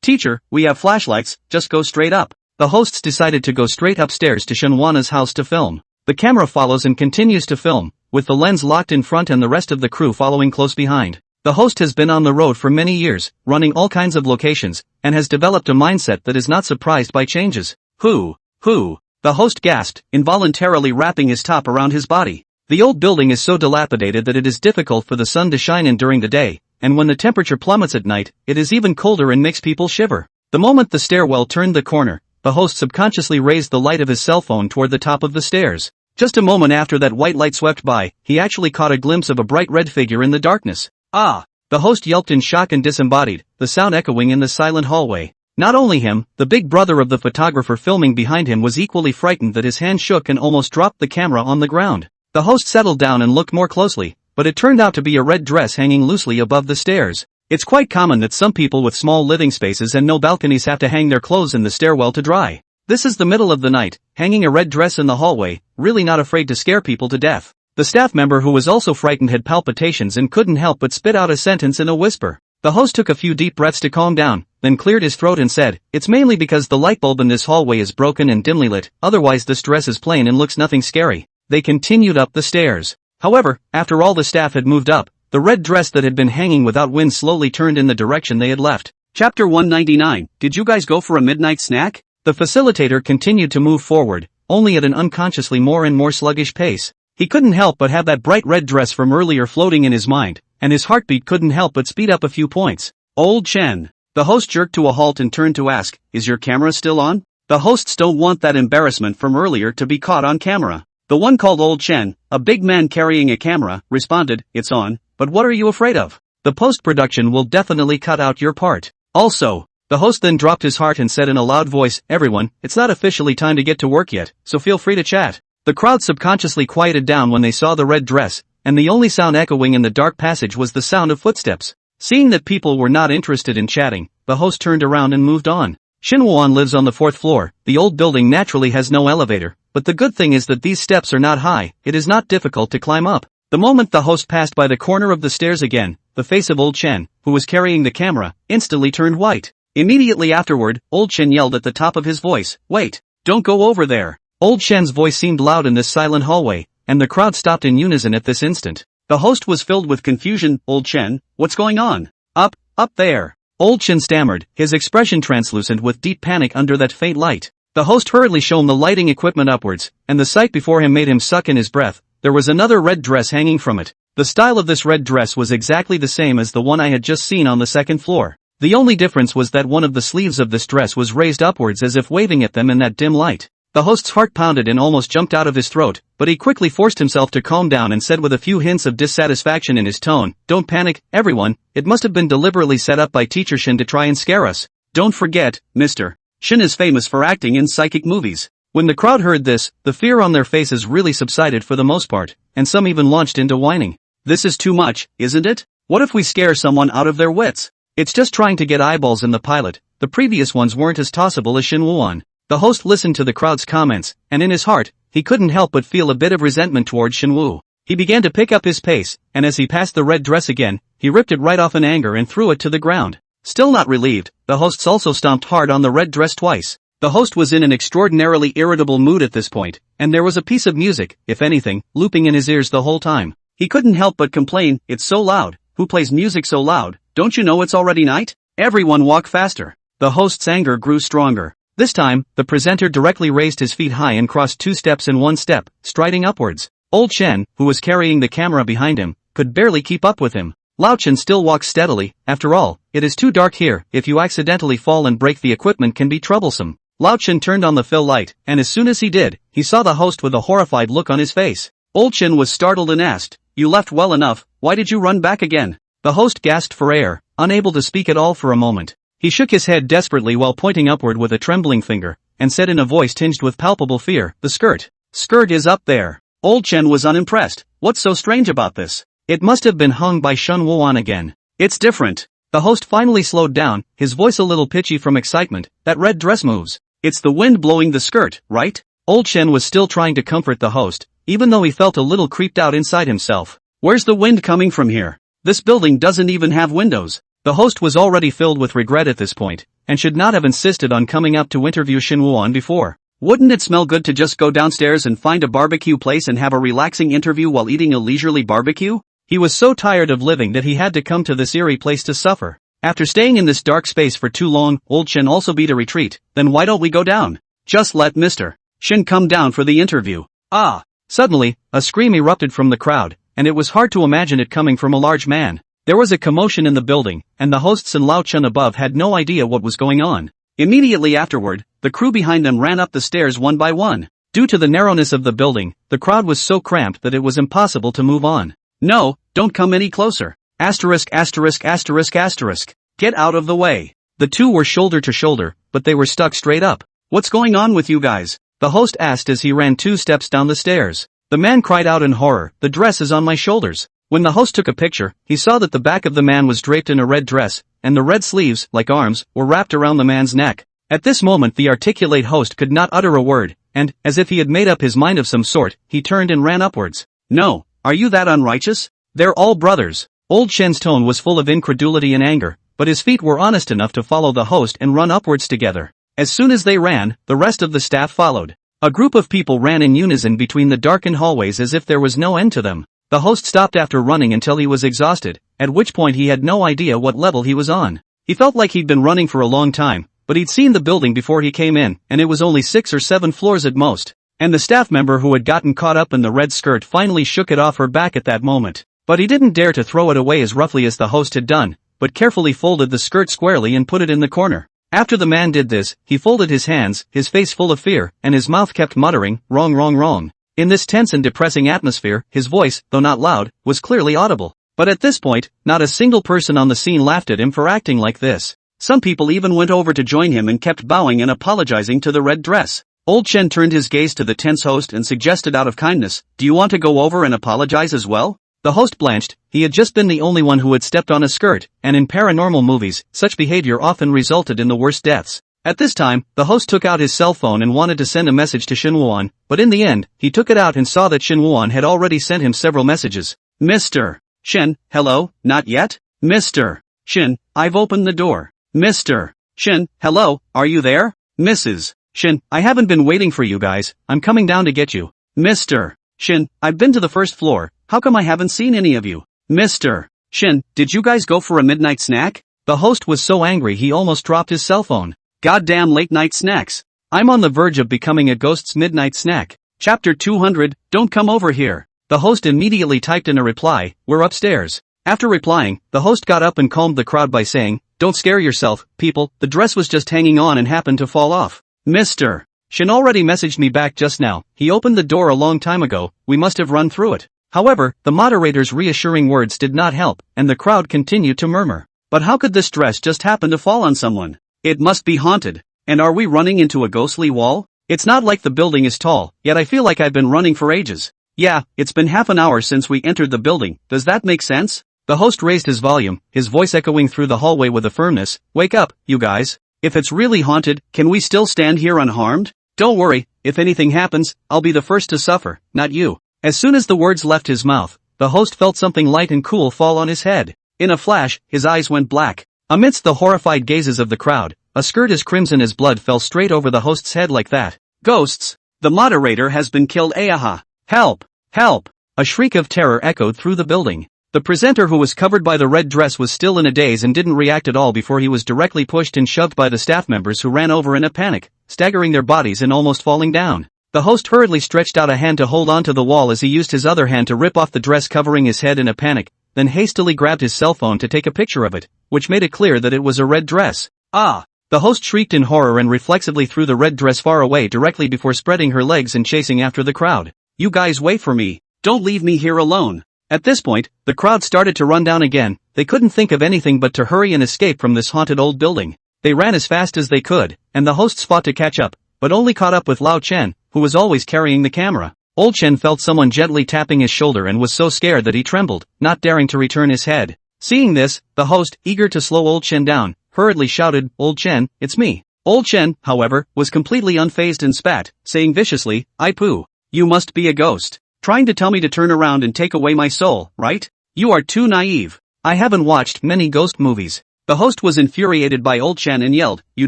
"Teacher, we have flashlights, just go straight up." The hosts decided to go straight upstairs to Shen Wuan's house to film. The camera follows and continues to film, with the lens locked in front and the rest of the crew following close behind. The host has been on the road for many years, running all kinds of locations, and has developed a mindset that is not surprised by changes. Who? The host gasped, involuntarily wrapping his top around his body. The old building is so dilapidated that it is difficult for the sun to shine in during the day, and when the temperature plummets at night, it is even colder and makes people shiver. The moment the stairwell turned the corner, the host subconsciously raised the light of his cell phone toward the top of the stairs. Just a moment after that white light swept by, he actually caught a glimpse of a bright red figure in the darkness. Ah! The host yelped in shock and disembodied, the sound echoing in the silent hallway. Not only him, the big brother of the photographer filming behind him was equally frightened that his hand shook and almost dropped the camera on the ground. The host settled down and looked more closely, but it turned out to be a red dress hanging loosely above the stairs. It's quite common that some people with small living spaces and no balconies have to hang their clothes in the stairwell to dry. This is the middle of the night, hanging a red dress in the hallway, really not afraid to scare people to death. The staff member who was also frightened had palpitations and couldn't help but spit out a sentence in a whisper. The host took a few deep breaths to calm down, then cleared his throat and said, "It's mainly because the light bulb in this hallway is broken and dimly lit, otherwise this dress is plain and looks nothing scary." They continued up the stairs. However, after all the staff had moved up, the red dress that had been hanging without wind slowly turned in the direction they had left. Chapter 199, Did you guys go for a midnight snack? The facilitator continued to move forward, only at an unconsciously more and more sluggish pace. He couldn't help but have that bright red dress from earlier floating in his mind, and his heartbeat couldn't help but speed up a few points. Old Chen. The host jerked to a halt and turned to ask, "Is your camera still on?" The hosts don't want that embarrassment from earlier to be caught on camera. The one called Old Chen, a big man carrying a camera, responded, "It's on, but what are you afraid of? The post-production will definitely cut out your part. Also." The host then dropped his heart and said in a loud voice, "Everyone, it's not officially time to get to work yet, so feel free to chat." The crowd subconsciously quieted down when they saw the red dress, and the only sound echoing in the dark passage was the sound of footsteps. Seeing that people were not interested in chatting, the host turned around and moved on. Shinwon lives on the 4th floor. The old building naturally has no elevator, but the good thing is that these steps are not high, it is not difficult to climb up. The moment the host passed by the corner of the stairs again, the face of Old Chen, who was carrying the camera, instantly turned white. Immediately afterward, Old Chen yelled at the top of his voice, "Wait! Don't go over there!" Old Chen's voice seemed loud in this silent hallway, and the crowd stopped in unison at this instant. The host was filled with confusion. "Old Chen, what's going on?" Up there." Old Chen stammered, his expression translucent with deep panic under that faint light. The host hurriedly shone the lighting equipment upwards, and the sight before him made him suck in his breath. There was another red dress hanging from it. The style of this red dress was exactly the same as the one I had just seen on the 2nd floor. The only difference was that one of the sleeves of this dress was raised upwards as if waving at them in that dim light. The host's heart pounded and almost jumped out of his throat, but he quickly forced himself to calm down and said with a few hints of dissatisfaction in his tone, "Don't panic, everyone, it must have been deliberately set up by Teacher Shin to try and scare us. Don't forget, Mr. Shin is famous for acting in psychic movies." When the crowd heard this, the fear on their faces really subsided for the most part, and some even launched into whining. "This is too much, isn't it? What if we scare someone out of their wits? It's just trying to get eyeballs in the pilot. The previous ones weren't as tossable as Shinwoo-on." The host listened to the crowd's comments, and in his heart, he couldn't help but feel a bit of resentment toward Shinwoo. He began to pick up his pace, and as he passed the red dress again, he ripped it right off in anger and threw it to the ground. Still not relieved, the hosts also stomped hard on the red dress twice. The host was in an extraordinarily irritable mood at this point, and there was a piece of music, if anything, looping in his ears the whole time. He couldn't help but complain, "It's so loud. Who plays music so loud? Don't you know it's already night? Everyone walk faster." The host's anger grew stronger. This time, the presenter directly raised his feet high and crossed 2 steps in 1 step, striding upwards. Old Chen, who was carrying the camera behind him, could barely keep up with him. Lao Chen still walks steadily. "After all, it is too dark here. If you accidentally fall and break the equipment can be troublesome." Lao Chen turned on the fill light, and as soon as he did, he saw the host with a horrified look on his face. Old Chen was startled and asked, "You left well enough, why did you run back again?" The host gasped for air, unable to speak at all for a moment. He shook his head desperately while pointing upward with a trembling finger, and said in a voice tinged with palpable fear, "The skirt. Skirt is up there." Old Chen was unimpressed. "What's so strange about this? It must have been hung by Shun Woo-on again. It's different." The host finally slowed down, his voice a little pitchy from excitement. "That red dress moves. It's the wind blowing the skirt, right?" Old Chen was still trying to comfort the host, even though he felt a little creeped out inside himself. "Where's the wind coming from here? This building doesn't even have windows." The host was already filled with regret at this point, and should not have insisted on coming up to interview Shin Woo-on before. Wouldn't it smell good to just go downstairs and find a barbecue place and have a relaxing interview while eating a leisurely barbecue? He was so tired of living that he had to come to this eerie place to suffer. After staying in this dark space for too long, Old Chen also beat a retreat. "Then why don't we go down? Just let Mr. Shin come down for the interview." Ah! Suddenly, a scream erupted from the crowd, and it was hard to imagine it coming from a large man. There was a commotion in the building, and the hosts and Lao Chun above had no idea what was going on. Immediately afterward, the crew behind them ran up the stairs one by one. Due to the narrowness of the building, the crowd was so cramped that it was impossible to move on. No, don't come any closer. Asterisk asterisk asterisk asterisk. Get out of the way. The two were shoulder to shoulder, but they were stuck straight up. What's going on with you guys? The host asked as he ran 2 steps down the stairs. The man cried out in horror, the dress is on my shoulders. When the host took a picture, he saw that the back of the man was draped in a red dress, and the red sleeves, like arms, were wrapped around the man's neck. At this moment the articulate host could not utter a word, and, as if he had made up his mind of some sort, he turned and ran upwards. No, are you that unrighteous? They're all brothers. Old Shen's tone was full of incredulity and anger, but his feet were honest enough to follow the host and run upwards together. As soon as they ran, the rest of the staff followed. A group of people ran in unison between the darkened hallways as if there was no end to them. The host stopped after running until he was exhausted, at which point he had no idea what level he was on. He felt like he'd been running for a long time, but he'd seen the building before he came in, and it was only 6 or 7 floors at most. And the staff member who had gotten caught up in the red skirt finally shook it off her back at that moment. But he didn't dare to throw it away as roughly as the host had done, but carefully folded the skirt squarely and put it in the corner. After the man did this, he folded his hands, his face full of fear, and his mouth kept muttering, wrong wrong wrong. In this tense and depressing atmosphere, his voice, though not loud, was clearly audible. But at this point, not a single person on the scene laughed at him for acting like this. Some people even went over to join him and kept bowing and apologizing to the red dress. Old Shen turned his gaze to the tense host and suggested out of kindness, do you want to go over and apologize as well? The host blanched. He had just been the only one who had stepped on a skirt, and in paranormal movies, such behavior often resulted in the worst deaths. At this time, the host took out his cell phone and wanted to send a message to Shin Wuan, but in the end, he took it out and saw that Shin Wuan had already sent him several messages. Mr. Shin, hello, not yet? Mr. Shin, I've opened the door. Mr. Shin, hello, are you there? Mrs. Shin, I haven't been waiting for you guys, I'm coming down to get you. Mr. Shin, I've been to the first floor, how come I haven't seen any of you? Mr. Shin, did you guys go for a midnight snack? The host was so angry he almost dropped his cell phone. Goddamn late night snacks. I'm on the verge of becoming a ghost's midnight snack. Chapter 200, don't come over here. The host immediately typed in a reply, we're upstairs. After replying, the host got up and calmed the crowd by saying, don't scare yourself, people, the dress was just hanging on and happened to fall off. Mr. Shin already messaged me back just now, he opened the door a long time ago, we must have run through it. However, the moderator's reassuring words did not help, and the crowd continued to murmur. But how could this dress just happen to fall on someone? It must be haunted. And are we running into a ghostly wall? It's not like the building is tall, yet I feel like I've been running for ages. Yeah, it's been half an hour since we entered the building, does that make sense? The host raised his volume, his voice echoing through the hallway with a firmness, wake up, you guys. If it's really haunted, can we still stand here unharmed? Don't worry, if anything happens, I'll be the first to suffer, not you. As soon as the words left his mouth, the host felt something light and cool fall on his head. In a flash, his eyes went black. Amidst the horrified gazes of the crowd, a skirt as crimson as blood fell straight over the host's head like that. Ghosts! The moderator has been killed. Ayaha! Help! Help! A shriek of terror echoed through the building. The presenter who was covered by the red dress was still in a daze and didn't react at all before he was directly pushed and shoved by the staff members who ran over in a panic, staggering their bodies and almost falling down. The host hurriedly stretched out a hand to hold onto the wall as he used his other hand to rip off the dress covering his head in a panic, then hastily grabbed his cell phone to take a picture of it, which made it clear that it was a red dress. Ah! The host shrieked in horror and reflexively threw the red dress far away directly before spreading her legs and chasing after the crowd. You guys wait for me. Don't leave me here alone. At this point, the crowd started to run down again. They couldn't think of anything but to hurry and escape from this haunted old building. They ran as fast as they could, and the hosts fought to catch up, but only caught up with Lao Chen, who was always carrying the camera. Old Chen felt someone gently tapping his shoulder and was so scared that he trembled, not daring to return his head. Seeing this, the host, eager to slow Old Chen down, hurriedly shouted, Old Chen, it's me. Old Chen, however, was completely unfazed and spat, saying viciously, I poo. You must be a ghost. Trying to tell me to turn around and take away my soul, right? You are too naive. I haven't watched many ghost movies. The host was infuriated by Old Chen and yelled, you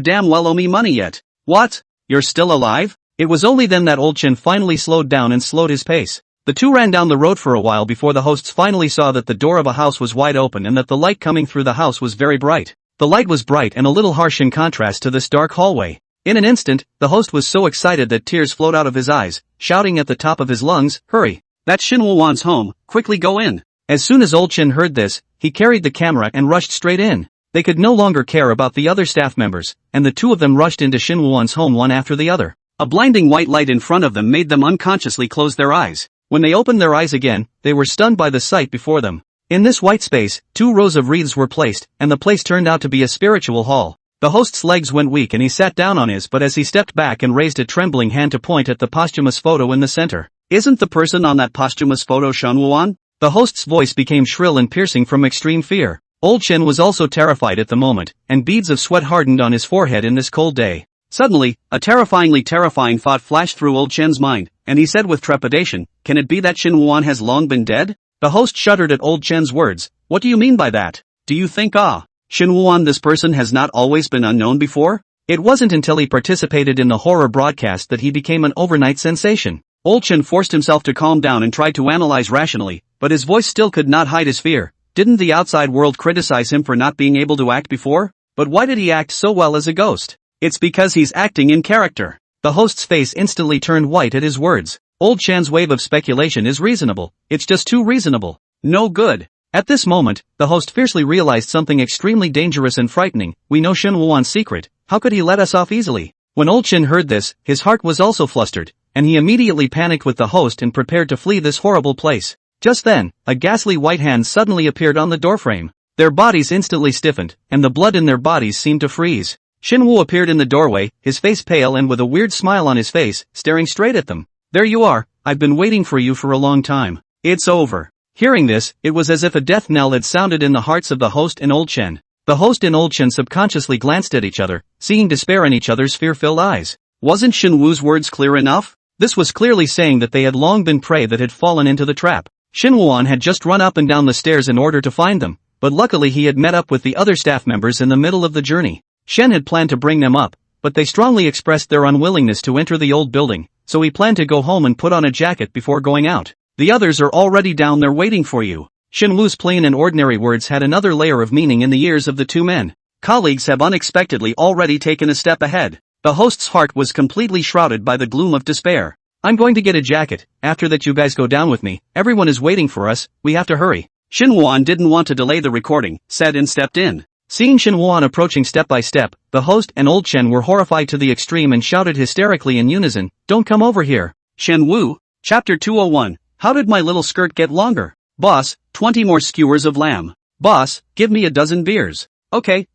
damn well owe me money yet. What? You're still alive? It was only then that Old Chen finally slowed down and slowed his pace. The two ran down the road for a while before the hosts finally saw that the door of a house was wide open and that the light coming through the house was very bright. The light was bright and a little harsh in contrast to this dark hallway. In an instant, the host was so excited that tears flowed out of his eyes, shouting at the top of his lungs, hurry! That's Shin Wuan's home, quickly go in! As soon as Old Chen heard this, he carried the camera and rushed straight in. They could no longer care about the other staff members, and the two of them rushed into Shin Woo-won's home one after the other. A blinding white light in front of them made them unconsciously close their eyes. When they opened their eyes again, they were stunned by the sight before them. In this white space, 2 rows of wreaths were placed, and the place turned out to be a spiritual hall. The host's legs went weak and he sat down on his, but as he stepped back and raised a trembling hand to point at the posthumous photo in the center. "Isn't the person on that posthumous photo Shin Woo-won?" The host's voice became shrill and piercing from extreme fear. Old Shin was also terrified at the moment, and beads of sweat hardened on his forehead in this cold day. Suddenly, a terrifying thought flashed through Old Shin's mind, and he said with trepidation, "Can it be that Shin Woo-won has long been dead?" The host shuddered at Old Shin's words. "What do you mean by that? Do you think Shin Woo-won, this person has not always been unknown before?" It wasn't until he participated in the horror broadcast that he became an overnight sensation. Old Shin forced himself to calm down and tried to analyze rationally, but his voice still could not hide his fear. Didn't the outside world criticize him for not being able to act before? But why did he act so well as a ghost? It's because he's acting in character. The host's face instantly turned white at his words. Old Shan's wave of speculation is reasonable. It's just too reasonable. No good. At this moment, the host fiercely realized something extremely dangerous and frightening. We know Shin Woo-won's secret. How could he let us off easily? When Old Shin heard this, his heart was also flustered, and he immediately panicked with the host and prepared to flee this horrible place. Just then, a ghastly white hand suddenly appeared on the doorframe. Their bodies instantly stiffened, and the blood in their bodies seemed to freeze. Shin Woo appeared in the doorway, his face pale and with a weird smile on his face, staring straight at them. "There you are, I've been waiting for you for a long time. It's over." Hearing this, it was as if a death knell had sounded in the hearts of the host and Old Shin. The host and Old Shin subconsciously glanced at each other, seeing despair in each other's fear-filled eyes. Wasn't Shin Woo's words clear enough? This was clearly saying that they had long been prey that had fallen into the trap. Shin Woo-won had just run up and down the stairs in order to find them, but luckily he had met up with the other staff members in the middle of the journey. Shen had planned to bring them up, but they strongly expressed their unwillingness to enter the old building, so he planned to go home and put on a jacket before going out. "The others are already down there waiting for you." Shin Woo's plain and ordinary words had another layer of meaning in the ears of the two men. Colleagues have unexpectedly already taken a step ahead. The host's heart was completely shrouded by the gloom of despair. "I'm going to get a jacket, after that you guys go down with me, everyone is waiting for us, we have to hurry." Shin Woo-won didn't want to delay the recording, said and stepped in. Seeing Shin Woo-won approaching step by step, the host and Old Shen were horrified to the extreme and shouted hysterically in unison, "Don't come over here." Shen Woo, Chapter 201, How did my little skirt get longer? Boss, 20 more skewers of lamb. Boss, give me a dozen beers. Okay.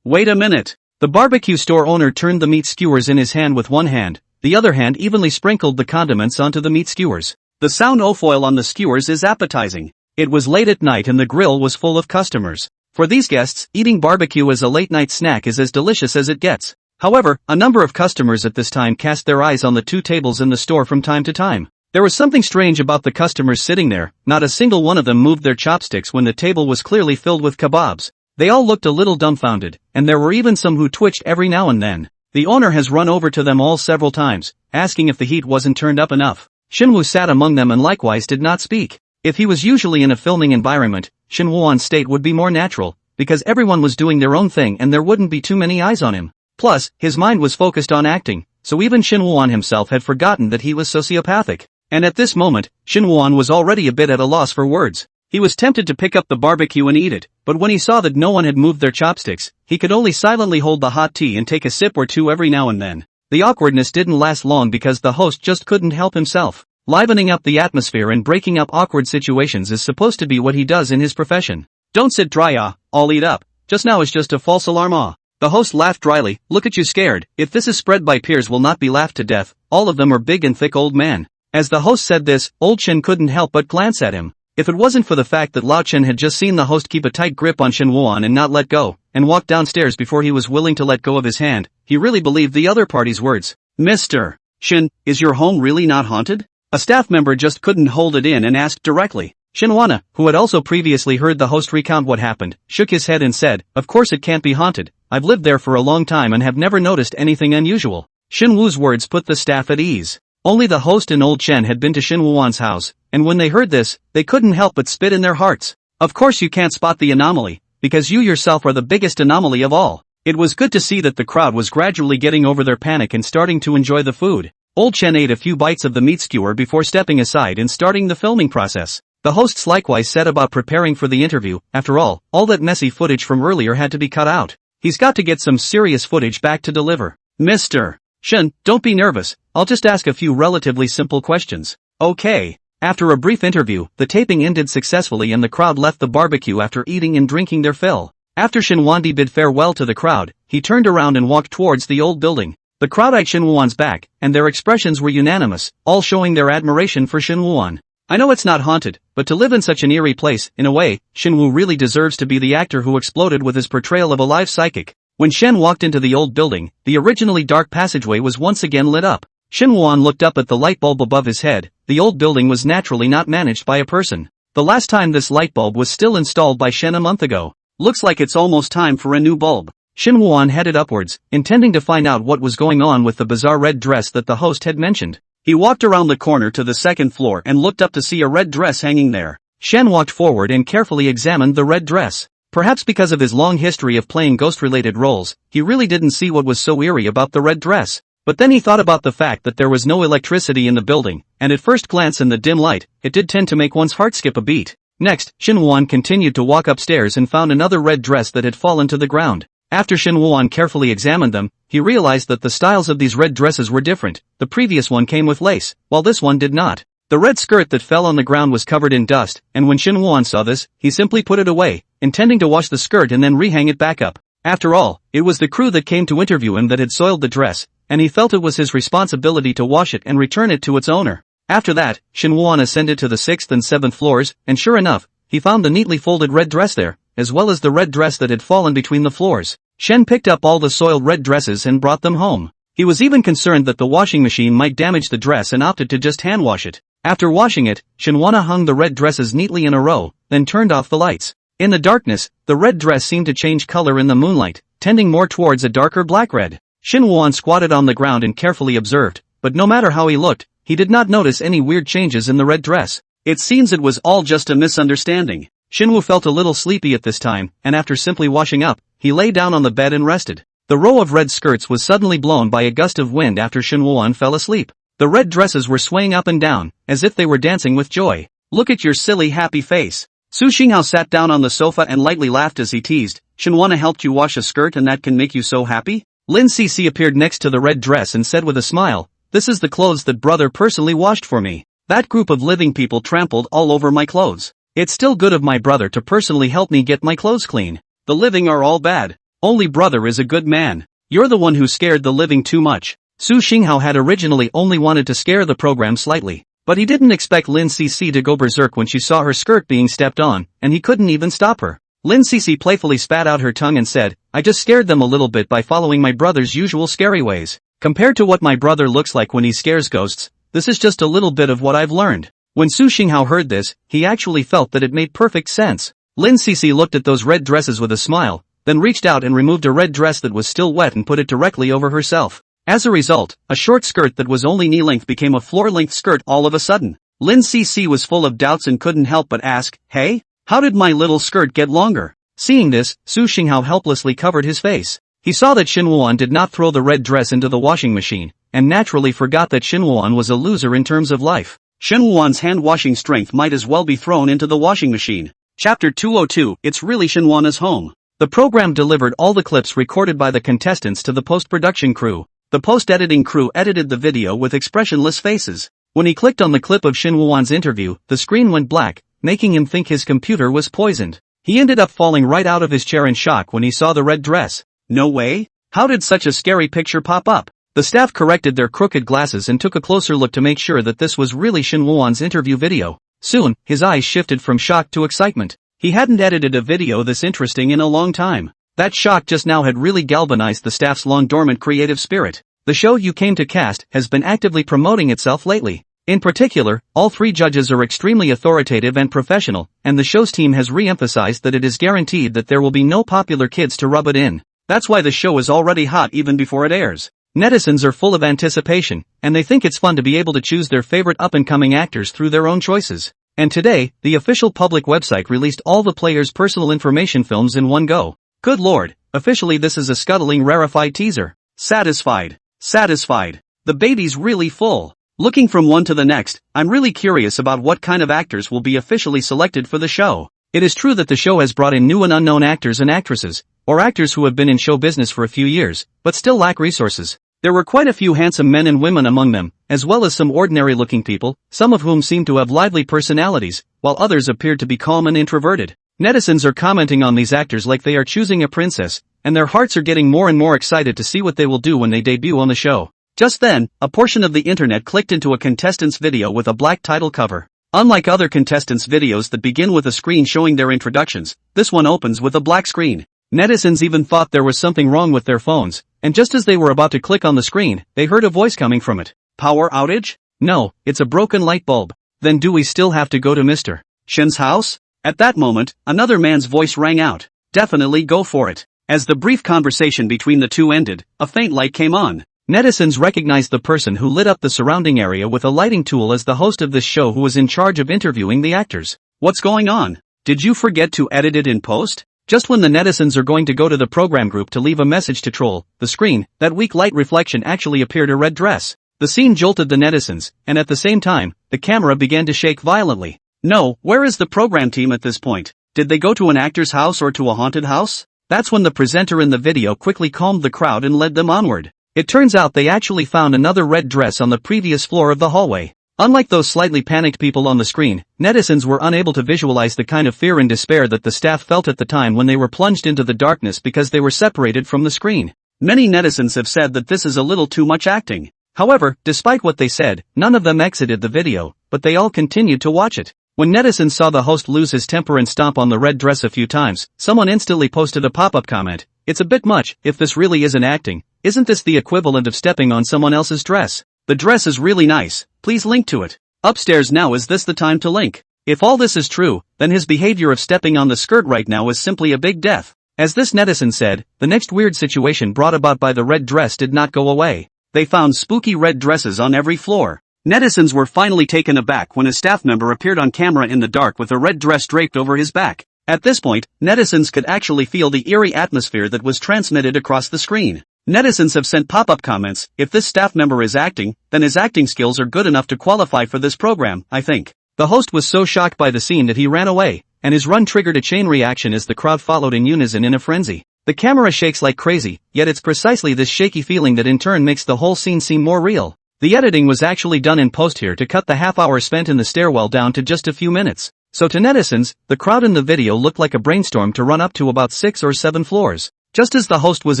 Wait a minute. The barbecue store owner turned the meat skewers in his hand with one hand, the other hand evenly sprinkled the condiments onto the meat skewers. The sound of oil on the skewers is appetizing. It was late at night and the grill was full of customers. For these guests, eating barbecue as a late-night snack is as delicious as it gets. However, a number of customers at this time cast their eyes on the two tables in the store from time to time. There was something strange about the customers sitting there, not a single one of them moved their chopsticks when the table was clearly filled with kebabs. They all looked a little dumbfounded, and there were even some who twitched every now and then. The owner has run over to them all several times, asking if the heat wasn't turned up enough. Shinwoo sat among them and likewise did not speak. If he was usually in a filming environment, Shin Woo-won's state would be more natural, because everyone was doing their own thing and there wouldn't be too many eyes on him. Plus, his mind was focused on acting, so even Shin Woo-won himself had forgotten that he was sociopathic. And at this moment, Shin Woo-won was already a bit at a loss for words. He was tempted to pick up the barbecue and eat it, but when he saw that no one had moved their chopsticks, he could only silently hold the hot tea and take a sip or two every now and then. The awkwardness didn't last long because the host just couldn't help himself. Livening up the atmosphere and breaking up awkward situations is supposed to be what he does in his profession. Don't sit dry, I'll eat up. Just now is just a false alarm, The host laughed dryly, look at you scared, if this is spread by peers will not be laughed to death, all of them are big and thick old men. As the host said this, Old Shin couldn't help but glance at him. If it wasn't for the fact that Lao Chen had just seen the host keep a tight grip on Shin Woo-won and not let go, and walk downstairs before he was willing to let go of his hand, he really believed the other party's words. Mr. Shin, is your home really not haunted? A staff member just couldn't hold it in and asked directly. Shin Wana, who had also previously heard the host recount what happened, shook his head and said, of course it can't be haunted, I've lived there for a long time and have never noticed anything unusual. Shin Woo's words put the staff at ease. Only the host and Old Chen had been to Shin Woo-won's house, and when they heard this, they couldn't help but spit in their hearts. Of course you can't spot the anomaly, because you yourself are the biggest anomaly of all. It was good to see that the crowd was gradually getting over their panic and starting to enjoy the food. Old Chen ate a few bites of the meat skewer before stepping aside and starting the filming process. The hosts likewise said about preparing for the interview. After all that messy footage from earlier had to be cut out. He's got to get some serious footage back to deliver. Mr. Shin, don't be nervous, I'll just ask a few relatively simple questions. Okay. After a brief interview, the taping ended successfully and the crowd left the barbecue after eating and drinking their fill. After Shinwon bid farewell to the crowd, he turned around and walked towards the old building. The crowd eyed Shinwon's back, and their expressions were unanimous, all showing their admiration for Shinwon. I know it's not haunted, but to live in such an eerie place, in a way, Shinwoo really deserves to be the actor who exploded with his portrayal of a live psychic. When Shen walked into the old building, the originally dark passageway was once again lit up. Shinwon looked up at the light bulb above his head. The old building was naturally not managed by a person. The last time this light bulb was still installed by Shen a month ago. Looks like it's almost time for a new bulb. Shinwon headed upwards, intending to find out what was going on with the bizarre red dress that the host had mentioned. He walked around the corner to the second floor and looked up to see a red dress hanging there. Shen walked forward and carefully examined the red dress. Perhaps because of his long history of playing ghost-related roles, he really didn't see what was so eerie about the red dress. But then he thought about the fact that there was no electricity in the building, and at first glance in the dim light, it did tend to make one's heart skip a beat. Next, Shinwon continued to walk upstairs and found another red dress that had fallen to the ground. After Shinwon carefully examined them, he realized that the styles of these red dresses were different. The previous one came with lace, while this one did not. The red skirt that fell on the ground was covered in dust, and when Shinwon saw this, he simply put it away, intending to wash the skirt and then rehang it back up. After all, it was the crew that came to interview him that had soiled the dress, and he felt it was his responsibility to wash it and return it to its owner. After that, Shinwon ascended to the 6th and 7th floors, and sure enough, he found the neatly folded red dress there, as well as the red dress that had fallen between the floors. Shen picked up all the soiled red dresses and brought them home. He was even concerned that the washing machine might damage the dress and opted to just hand wash it. After washing it, Shinwon hung the red dresses neatly in a row, then turned off the lights. In the darkness, the red dress seemed to change color in the moonlight, tending more towards a darker black red. Shinwon squatted on the ground and carefully observed, but no matter how he looked, he did not notice any weird changes in the red dress. It seems it was all just a misunderstanding. Shinwoo felt a little sleepy at this time, and after simply washing up, he lay down on the bed and rested. The row of red skirts was suddenly blown by a gust of wind after Shinwon fell asleep. The red dresses were swaying up and down, as if they were dancing with joy. Look at your silly happy face. Su Xinghao sat down on the sofa and lightly laughed as he teased. Shinwana helped you wash a skirt and that can make you so happy? Lin Cece appeared next to the red dress and said with a smile, this is the clothes that brother personally washed for me. That group of living people trampled all over my clothes. It's still good of my brother to personally help me get my clothes clean. The living are all bad. Only brother is a good man. You're the one who scared the living too much. Su Xinghao had originally only wanted to scare the program slightly, but he didn't expect Lin Cece to go berserk when she saw her skirt being stepped on, and he couldn't even stop her. Lin Cece playfully spat out her tongue and said, I just scared them a little bit by following my brother's usual scary ways. Compared to what my brother looks like when he scares ghosts, this is just a little bit of what I've learned. When Su Xinghao heard this, he actually felt that it made perfect sense. Lin Cece looked at those red dresses with a smile, then reached out and removed a red dress that was still wet and put it directly over herself. As a result, a short skirt that was only knee-length became a floor-length skirt all of a sudden. Lin Cece was full of doubts and couldn't help but ask, hey? How did my little skirt get longer? Seeing this, Su Xinghao helplessly covered his face. He saw that Shinwon did not throw the red dress into the washing machine, and naturally forgot that Shinwon was a loser in terms of life. Shinwon's hand-washing strength might as well be thrown into the washing machine. Chapter 202, It's Really Shinwon's Home. The program delivered all the clips recorded by the contestants to the post-production crew. The post-editing crew edited the video with expressionless faces. When he clicked on the clip of Shinwon's interview, the screen went black, making him think his computer was poisoned. He ended up falling right out of his chair in shock when he saw the red dress. No way? How did such a scary picture pop up? The staff corrected their crooked glasses and took a closer look to make sure that this was really Shinwon's interview video. Soon, his eyes shifted from shock to excitement. He hadn't edited a video this interesting in a long time. That shock just now had really galvanized the staff's long-dormant creative spirit. The show you came to cast has been actively promoting itself lately. In particular, all three judges are extremely authoritative and professional, and the show's team has re-emphasized that it is guaranteed that there will be no popular kids to rub it in. That's why the show is already hot even before it airs. Netizens are full of anticipation, and they think it's fun to be able to choose their favorite up-and-coming actors through their own choices. And today, the official public website released all the players' personal information films in one go. Good lord, officially this is a scuttling rarefied teaser. Satisfied. Satisfied. The baby's really full. Looking from one to the next, I'm really curious about what kind of actors will be officially selected for the show. It is true that the show has brought in new and unknown actors and actresses, or actors who have been in show business for a few years, but still lack resources. There were quite a few handsome men and women among them, as well as some ordinary-looking people, some of whom seemed to have lively personalities, while others appeared to be calm and introverted. Netizens are commenting on these actors like they are choosing a princess, and their hearts are getting more and more excited to see what they will do when they debut on the show. Just then, a portion of the internet clicked into a contestant's video with a black title cover. Unlike other contestants' videos that begin with a screen showing their introductions, this one opens with a black screen. Netizens even thought there was something wrong with their phones, and just as they were about to click on the screen, they heard a voice coming from it. Power outage? No, it's a broken light bulb. Then do we still have to go to Mr. Shin's house? At that moment, another man's voice rang out. Definitely go for it. As the brief conversation between the two ended, a faint light came on. Netizens recognized the person who lit up the surrounding area with a lighting tool as the host of this show who was in charge of interviewing the actors. What's going on? Did you forget to edit it in post? Just when the netizens are going to go to the program group to leave a message to troll the screen, that weak light reflection actually appeared a red dress. The scene jolted the netizens, and at the same time, the camera began to shake violently. No, where is the program team at this point? Did they go to an actor's house or to a haunted house? That's when the presenter in the video quickly calmed the crowd and led them onward. It turns out they actually found another red dress on the previous floor of the hallway. Unlike those slightly panicked people on the screen, netizens were unable to visualize the kind of fear and despair that the staff felt at the time when they were plunged into the darkness because they were separated from the screen. Many netizens have said that this is a little too much acting. However, despite what they said, none of them exited the video, but they all continued to watch it. When netizens saw the host lose his temper and stomp on the red dress a few times, someone instantly posted a pop-up comment. It's a bit much, if this really isn't acting. Isn't this the equivalent of stepping on someone else's dress? The dress is really nice, please link to it. Upstairs now, is this the time to link? If all this is true, then his behavior of stepping on the skirt right now is simply a big death. As this netizen said, the next weird situation brought about by the red dress did not go away. They found spooky red dresses on every floor. Netizens were finally taken aback when a staff member appeared on camera in the dark with a red dress draped over his back. At this point, netizens could actually feel the eerie atmosphere that was transmitted across the screen. Netizens have sent pop-up comments. If this staff member is acting, then his acting skills are good enough to qualify for this program, I think. The host was so shocked by the scene that he ran away, and his run triggered a chain reaction as the crowd followed in unison in a frenzy. The camera shakes like crazy, yet it's precisely this shaky feeling that in turn makes the whole scene seem more real. The editing was actually done in post here to cut the half hour spent in the stairwell down to just a few minutes. So to netizens, the crowd in the video looked like a brainstorm to run up to about 6 or 7 floors. Just as the host was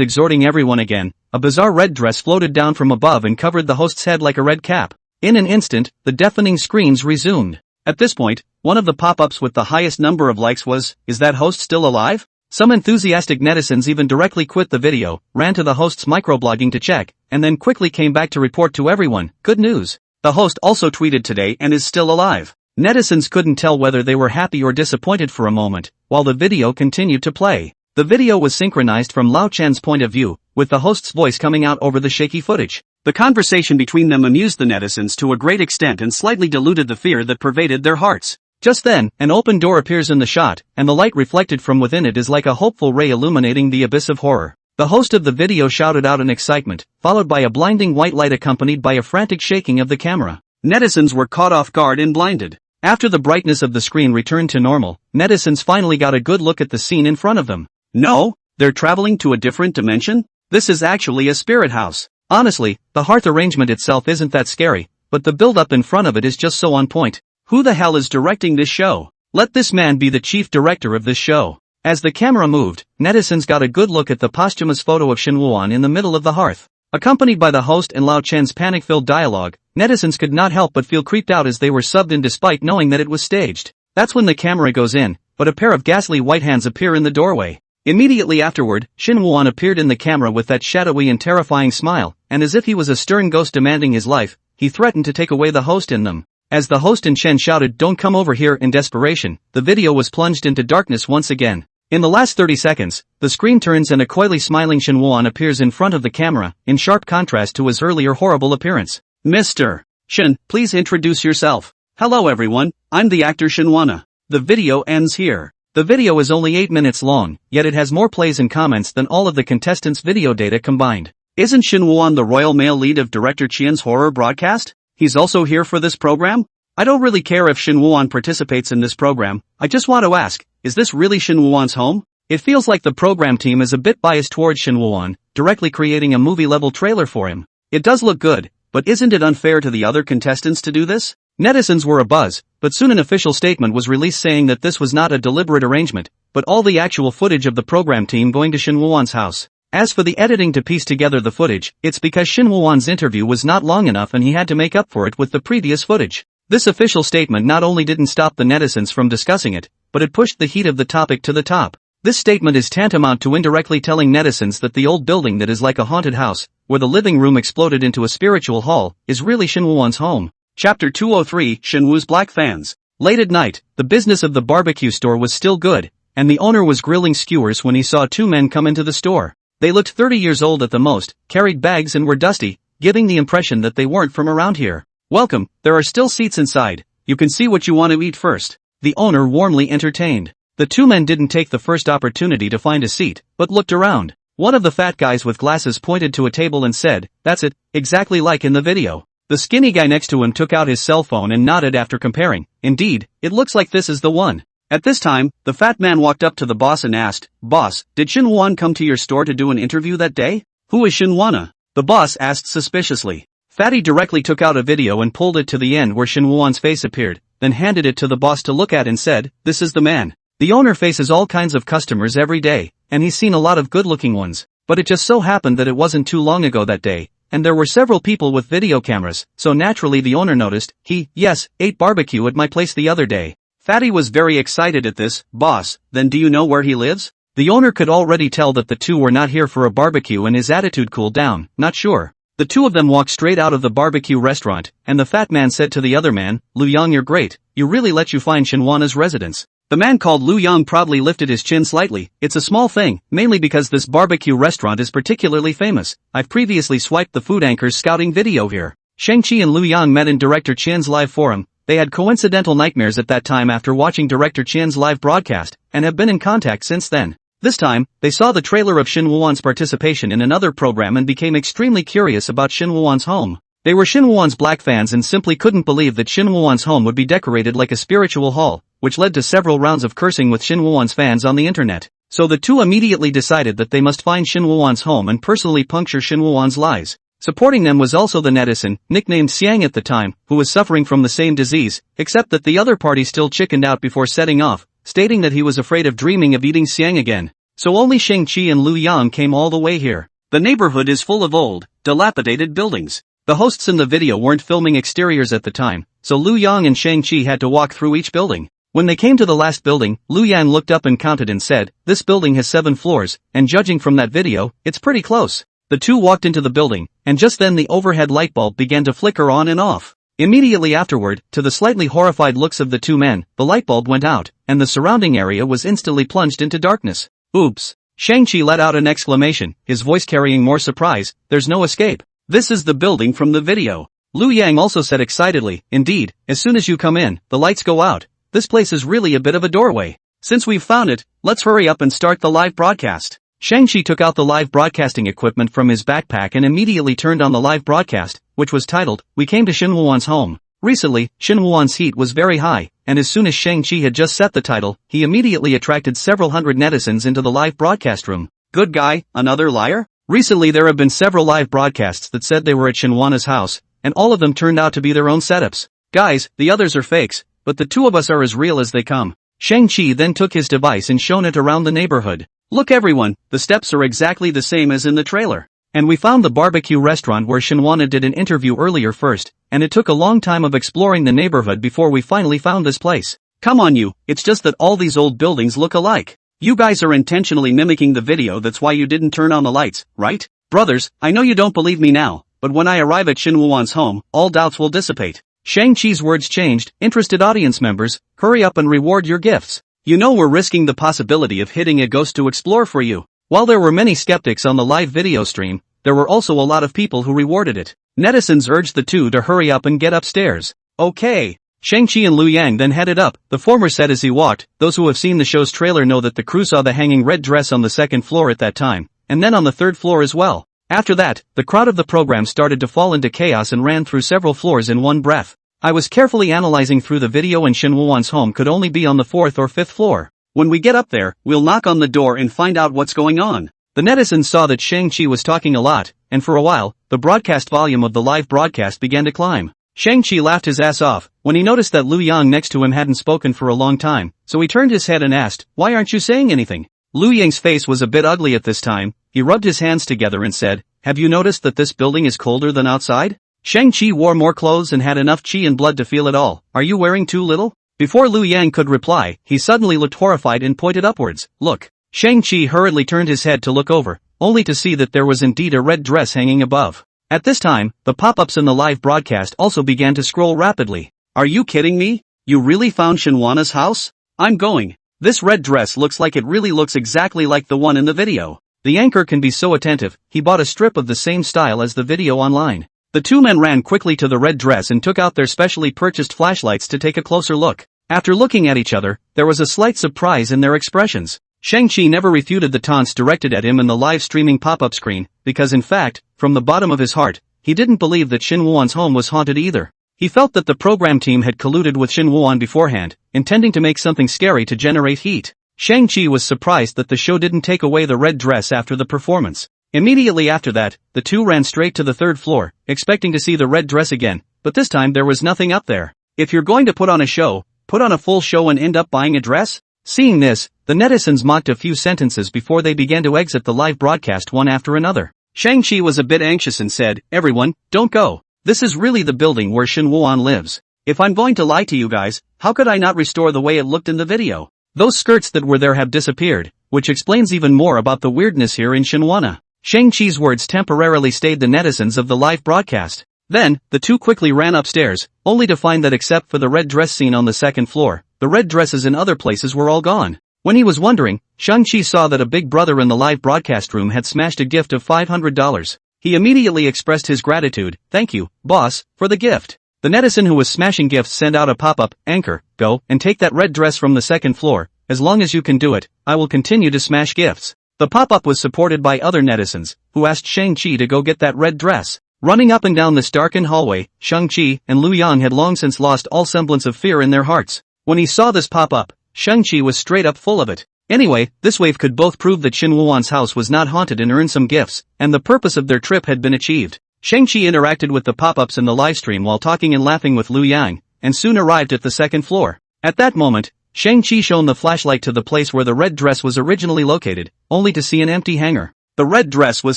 exhorting everyone again, a bizarre red dress floated down from above and covered the host's head like a red cap. In an instant, the deafening screams resumed. At this point, one of the pop-ups with the highest number of likes was, "Is that host still alive?" Some enthusiastic netizens even directly quit the video, ran to the host's microblogging to check, and then quickly came back to report to everyone, "Good news. The host also tweeted today and is still alive." Netizens couldn't tell whether they were happy or disappointed for a moment, while the video continued to play. The video was synchronized from Lao Chen's point of view, with the host's voice coming out over the shaky footage. The conversation between them amused the netizens to a great extent and slightly diluted the fear that pervaded their hearts. Just then, an open door appears in the shot, and the light reflected from within it is like a hopeful ray illuminating the abyss of horror. The host of the video shouted out in excitement, followed by a blinding white light accompanied by a frantic shaking of the camera. Netizens were caught off guard and blinded. After the brightness of the screen returned to normal, netizens finally got a good look at the scene in front of them. No, they're traveling to a different dimension? This is actually a spirit house. Honestly, the hearth arrangement itself isn't that scary, but the build-up in front of it is just so on point. Who the hell is directing this show? Let this man be the chief director of this show. As the camera moved, netizens got a good look at the posthumous photo of Shin Woo-an in the middle of the hearth. Accompanied by the host and Lao Chen's panic-filled dialogue, netizens could not help but feel creeped out as they were subbed in despite knowing that it was staged. That's when the camera goes in, but a pair of ghastly white hands appear in the doorway. Immediately afterward, Shin Woo-an appeared in the camera with that shadowy and terrifying smile, and as if he was a stern ghost demanding his life, he threatened to take away the host in them. As the host and Chen shouted, "Don't come over here," in desperation, the video was plunged into darkness once again. In the last 30 seconds, the screen turns and a coyly smiling Shin Woo-an appears in front of the camera, in sharp contrast to his earlier horrible appearance. "Mr. Shin, please introduce yourself." "Hello everyone, I'm the actor Shin Woo-an." The video ends here. The video is only 8 minutes long, yet it has more plays and comments than all of the contestants' video data combined. Isn't Shin Woo-an the royal male lead of director Chien's horror broadcast? He's also here for this program? I don't really care if Shin Woo-won participates in this program, I just want to ask, is this really Shin Woo-won's home? It feels like the program team is a bit biased towards Shin Woo-won, directly creating a movie-level trailer for him. It does look good, but isn't it unfair to the other contestants to do this? Netizens were abuzz, but soon an official statement was released saying that this was not a deliberate arrangement, but all the actual footage of the program team going to Shin Woo-won's house. As for the editing to piece together the footage, it's because Shin Woo-won's interview was not long enough and he had to make up for it with the previous footage. This official statement not only didn't stop the netizens from discussing it, but it pushed the heat of the topic to the top. This statement is tantamount to indirectly telling netizens that the old building that is like a haunted house, where the living room exploded into a spiritual hall, is really Shin Woo-won's home. Chapter 203, Shin Woo's Black Fans. Late at night, the business of the barbecue store was still good, and the owner was grilling skewers when he saw two men come into the store. They looked 30 years old at the most, carried bags and were dusty, giving the impression that they weren't from around here. Welcome, there are still seats inside, you can see what you want to eat first. The owner warmly entertained. The two men didn't take the first opportunity to find a seat, but looked around. One of the fat guys with glasses pointed to a table and said, "That's it, exactly like in the video." The skinny guy next to him took out his cell phone and nodded after comparing. Indeed, it looks like this is the one. At this time, the fat man walked up to the boss and asked, "Boss, did Shin Woo-won come to your store to do an interview that day?" "Who is Shin Woo-won?" the boss asked suspiciously. Fatty directly took out a video and pulled it to the end where Shin Woo-won's face appeared, then handed it to the boss to look at and said, "This is the man." The owner faces all kinds of customers every day, and he's seen a lot of good-looking ones, but it just so happened that it wasn't too long ago that day, and there were several people with video cameras, so naturally the owner noticed. Yes, ate barbecue at my place the other day. Fatty was very excited at this. "Boss, then do you know where he lives?" The owner could already tell that the two were not here for a barbecue and his attitude cooled down. "Not sure." The two of them walked straight out of the barbecue restaurant, and the fat man said to the other man, "Lu Yang, you're great, you really let you find Shin Woo-won's residence." The man called Lu Yang proudly lifted his chin slightly. "It's a small thing, mainly because this barbecue restaurant is particularly famous. I've previously swiped the Food Anchor's scouting video here." Shang-Chi and Lu Yang met in Director Chin's live forum. They had coincidental nightmares at that time after watching Director Chin's live broadcast, and have been in contact since then. This time, they saw the trailer of Shin Woo-won's participation in another program and became extremely curious about Shin Woo-won's home. They were Shin Woo-won's black fans and simply couldn't believe that Shin Woo-won's home would be decorated like a spiritual hall, which led to several rounds of cursing with Shin Woo-won's fans on the internet. So the two immediately decided that they must find Shin Woo-won's home and personally puncture Shin Woo-won's lies. Supporting them was also the netizen, nicknamed Xiang at the time, who was suffering from the same disease, except that the other party still chickened out before setting off, stating that he was afraid of dreaming of eating Xiang again. So only Shang-Chi and Lu Yang came all the way here. The neighborhood is full of old, dilapidated buildings. The hosts in the video weren't filming exteriors at the time, so Lu Yang and Shang-Chi had to walk through each building. When they came to the last building, Lu Yang looked up and counted and said, "This building has 7 floors, and judging from that video, it's pretty close." The two walked into the building, and just then the overhead light bulb began to flicker on and off. Immediately afterward, to the slightly horrified looks of the two men, the light bulb went out, and the surrounding area was instantly plunged into darkness. "Oops." Shang-Chi let out an exclamation, his voice carrying more surprise. "There's no escape. This is the building from the video." Lu Yang also said excitedly, "Indeed, as soon as you come in, the lights go out. This place is really a bit of a doorway. Since we've found it, let's hurry up and start the live broadcast." Shang-Chi took out the live broadcasting equipment from his backpack and immediately turned on the live broadcast, which was titled, "We came to Shin Woo-won's home." Recently, Shin Woo-won's heat was very high, and as soon as Shang-Chi had just set the title, he immediately attracted several hundred netizens into the live broadcast room. "Good guy, another liar?" Recently there have been several live broadcasts that said they were at Shin Woo-won's house, and all of them turned out to be their own setups. "Guys, the others are fakes, but the two of us are as real as they come." Shang-Chi then took his device and shone it around the neighborhood. "Look everyone, the steps are exactly the same as in the trailer. And we found the barbecue restaurant where Shin Woo-won did an interview earlier first, and it took a long time of exploring the neighborhood before we finally found this place. Come on you, it's just that all these old buildings look alike. You guys are intentionally mimicking the video, that's why you didn't turn on the lights, right? Brothers, I know you don't believe me now, but when I arrive at Shin Woo-won's home, all doubts will dissipate." Shang-Chi's words changed. "Interested audience members, hurry up and reward your gifts. You know we're risking the possibility of hitting a ghost to explore for you." While there were many skeptics on the live video stream, there were also a lot of people who rewarded it. Netizens urged the two to hurry up and get upstairs. "Okay." Shang-Chi and Lu Yang then headed up, the former said as he walked. "Those who have seen the show's trailer know that the crew saw the hanging red dress on the 2nd floor at that time, and then on the 3rd floor as well. After that, the crowd of the program started to fall into chaos and ran through several floors in one breath. I was carefully analyzing through the video and Shin Woo-won's home could only be on the 4th or 5th floor. When we get up there, we'll knock on the door and find out what's going on. The netizens saw that Shang-Chi was talking a lot, and for a while, the broadcast volume of the live broadcast began to climb. Shang-Chi laughed his ass off when he noticed that Liu Yang next to him hadn't spoken for a long time, so he turned his head and asked, "Why aren't you saying anything?" Liu Yang's face was a bit ugly at this time. He rubbed his hands together and said, "Have you noticed that this building is colder than outside?" Shang-Chi wore more clothes and had enough chi and blood to feel it all. "Are you wearing too little?" Before Liu Yang could reply, he suddenly looked horrified and pointed upwards. "Look." Shang-Chi hurriedly turned his head to look over, only to see that there was indeed a red dress hanging above. At this time, the pop-ups in the live broadcast also began to scroll rapidly. "Are you kidding me? You really found Shinwana's house? I'm going. This red dress looks like it really looks exactly like the one in the video." The anchor can be so attentive, he bought a strip of the same style as the video online. The two men ran quickly to the red dress and took out their specially purchased flashlights to take a closer look. After looking at each other, there was a slight surprise in their expressions. Shang-Chi never refuted the taunts directed at him in the live streaming pop-up screen, because in fact, from the bottom of his heart, he didn't believe that Shin Woo-won's home was haunted either. He felt that the program team had colluded with Shin Woo-won beforehand, intending to make something scary to generate heat. Shang-Chi was surprised that the show didn't take away the red dress after the performance. Immediately after that, the two ran straight to the 3rd floor, expecting to see the red dress again, but this time there was nothing up there. If you're going to put on a show, put on a full show and end up buying a dress? Seeing this, the netizens mocked a few sentences before they began to exit the live broadcast one after another. Shang-Chi was a bit anxious and said, "Everyone, don't go. This is really the building where Shin Woo-won lives. If I'm going to lie to you guys, how could I not restore the way it looked in the video? Those skirts that were there have disappeared, which explains even more about the weirdness here in Shinwana." Shang-Chi's words temporarily stayed the netizens of the live broadcast. Then, the two quickly ran upstairs, only to find that except for the red dress scene on the 2nd floor, the red dresses in other places were all gone. When he was wondering, Shang-Chi saw that a big brother in the live broadcast room had smashed a gift of $500. He immediately expressed his gratitude. "Thank you, boss, for the gift." The netizen who was smashing gifts sent out a pop-up, "Anchor, go and take that red dress from the 2nd floor. As long as you can do it, I will continue to smash gifts." The pop-up was supported by other netizens, who asked Shang-Chi to go get that red dress. Running up and down this darkened hallway, Shang-Chi and Liu Yang had long since lost all semblance of fear in their hearts. When he saw this pop-up, Shang-Chi was straight up full of it. Anyway, this wave could both prove that Shin Woo-won's house was not haunted and earn some gifts, and the purpose of their trip had been achieved. Shang-Chi interacted with the pop-ups in the livestream while talking and laughing with Liu Yang, and soon arrived at the 2nd floor. At that moment, Shang-Chi shone the flashlight to the place where the red dress was originally located, only to see an empty hanger. The red dress was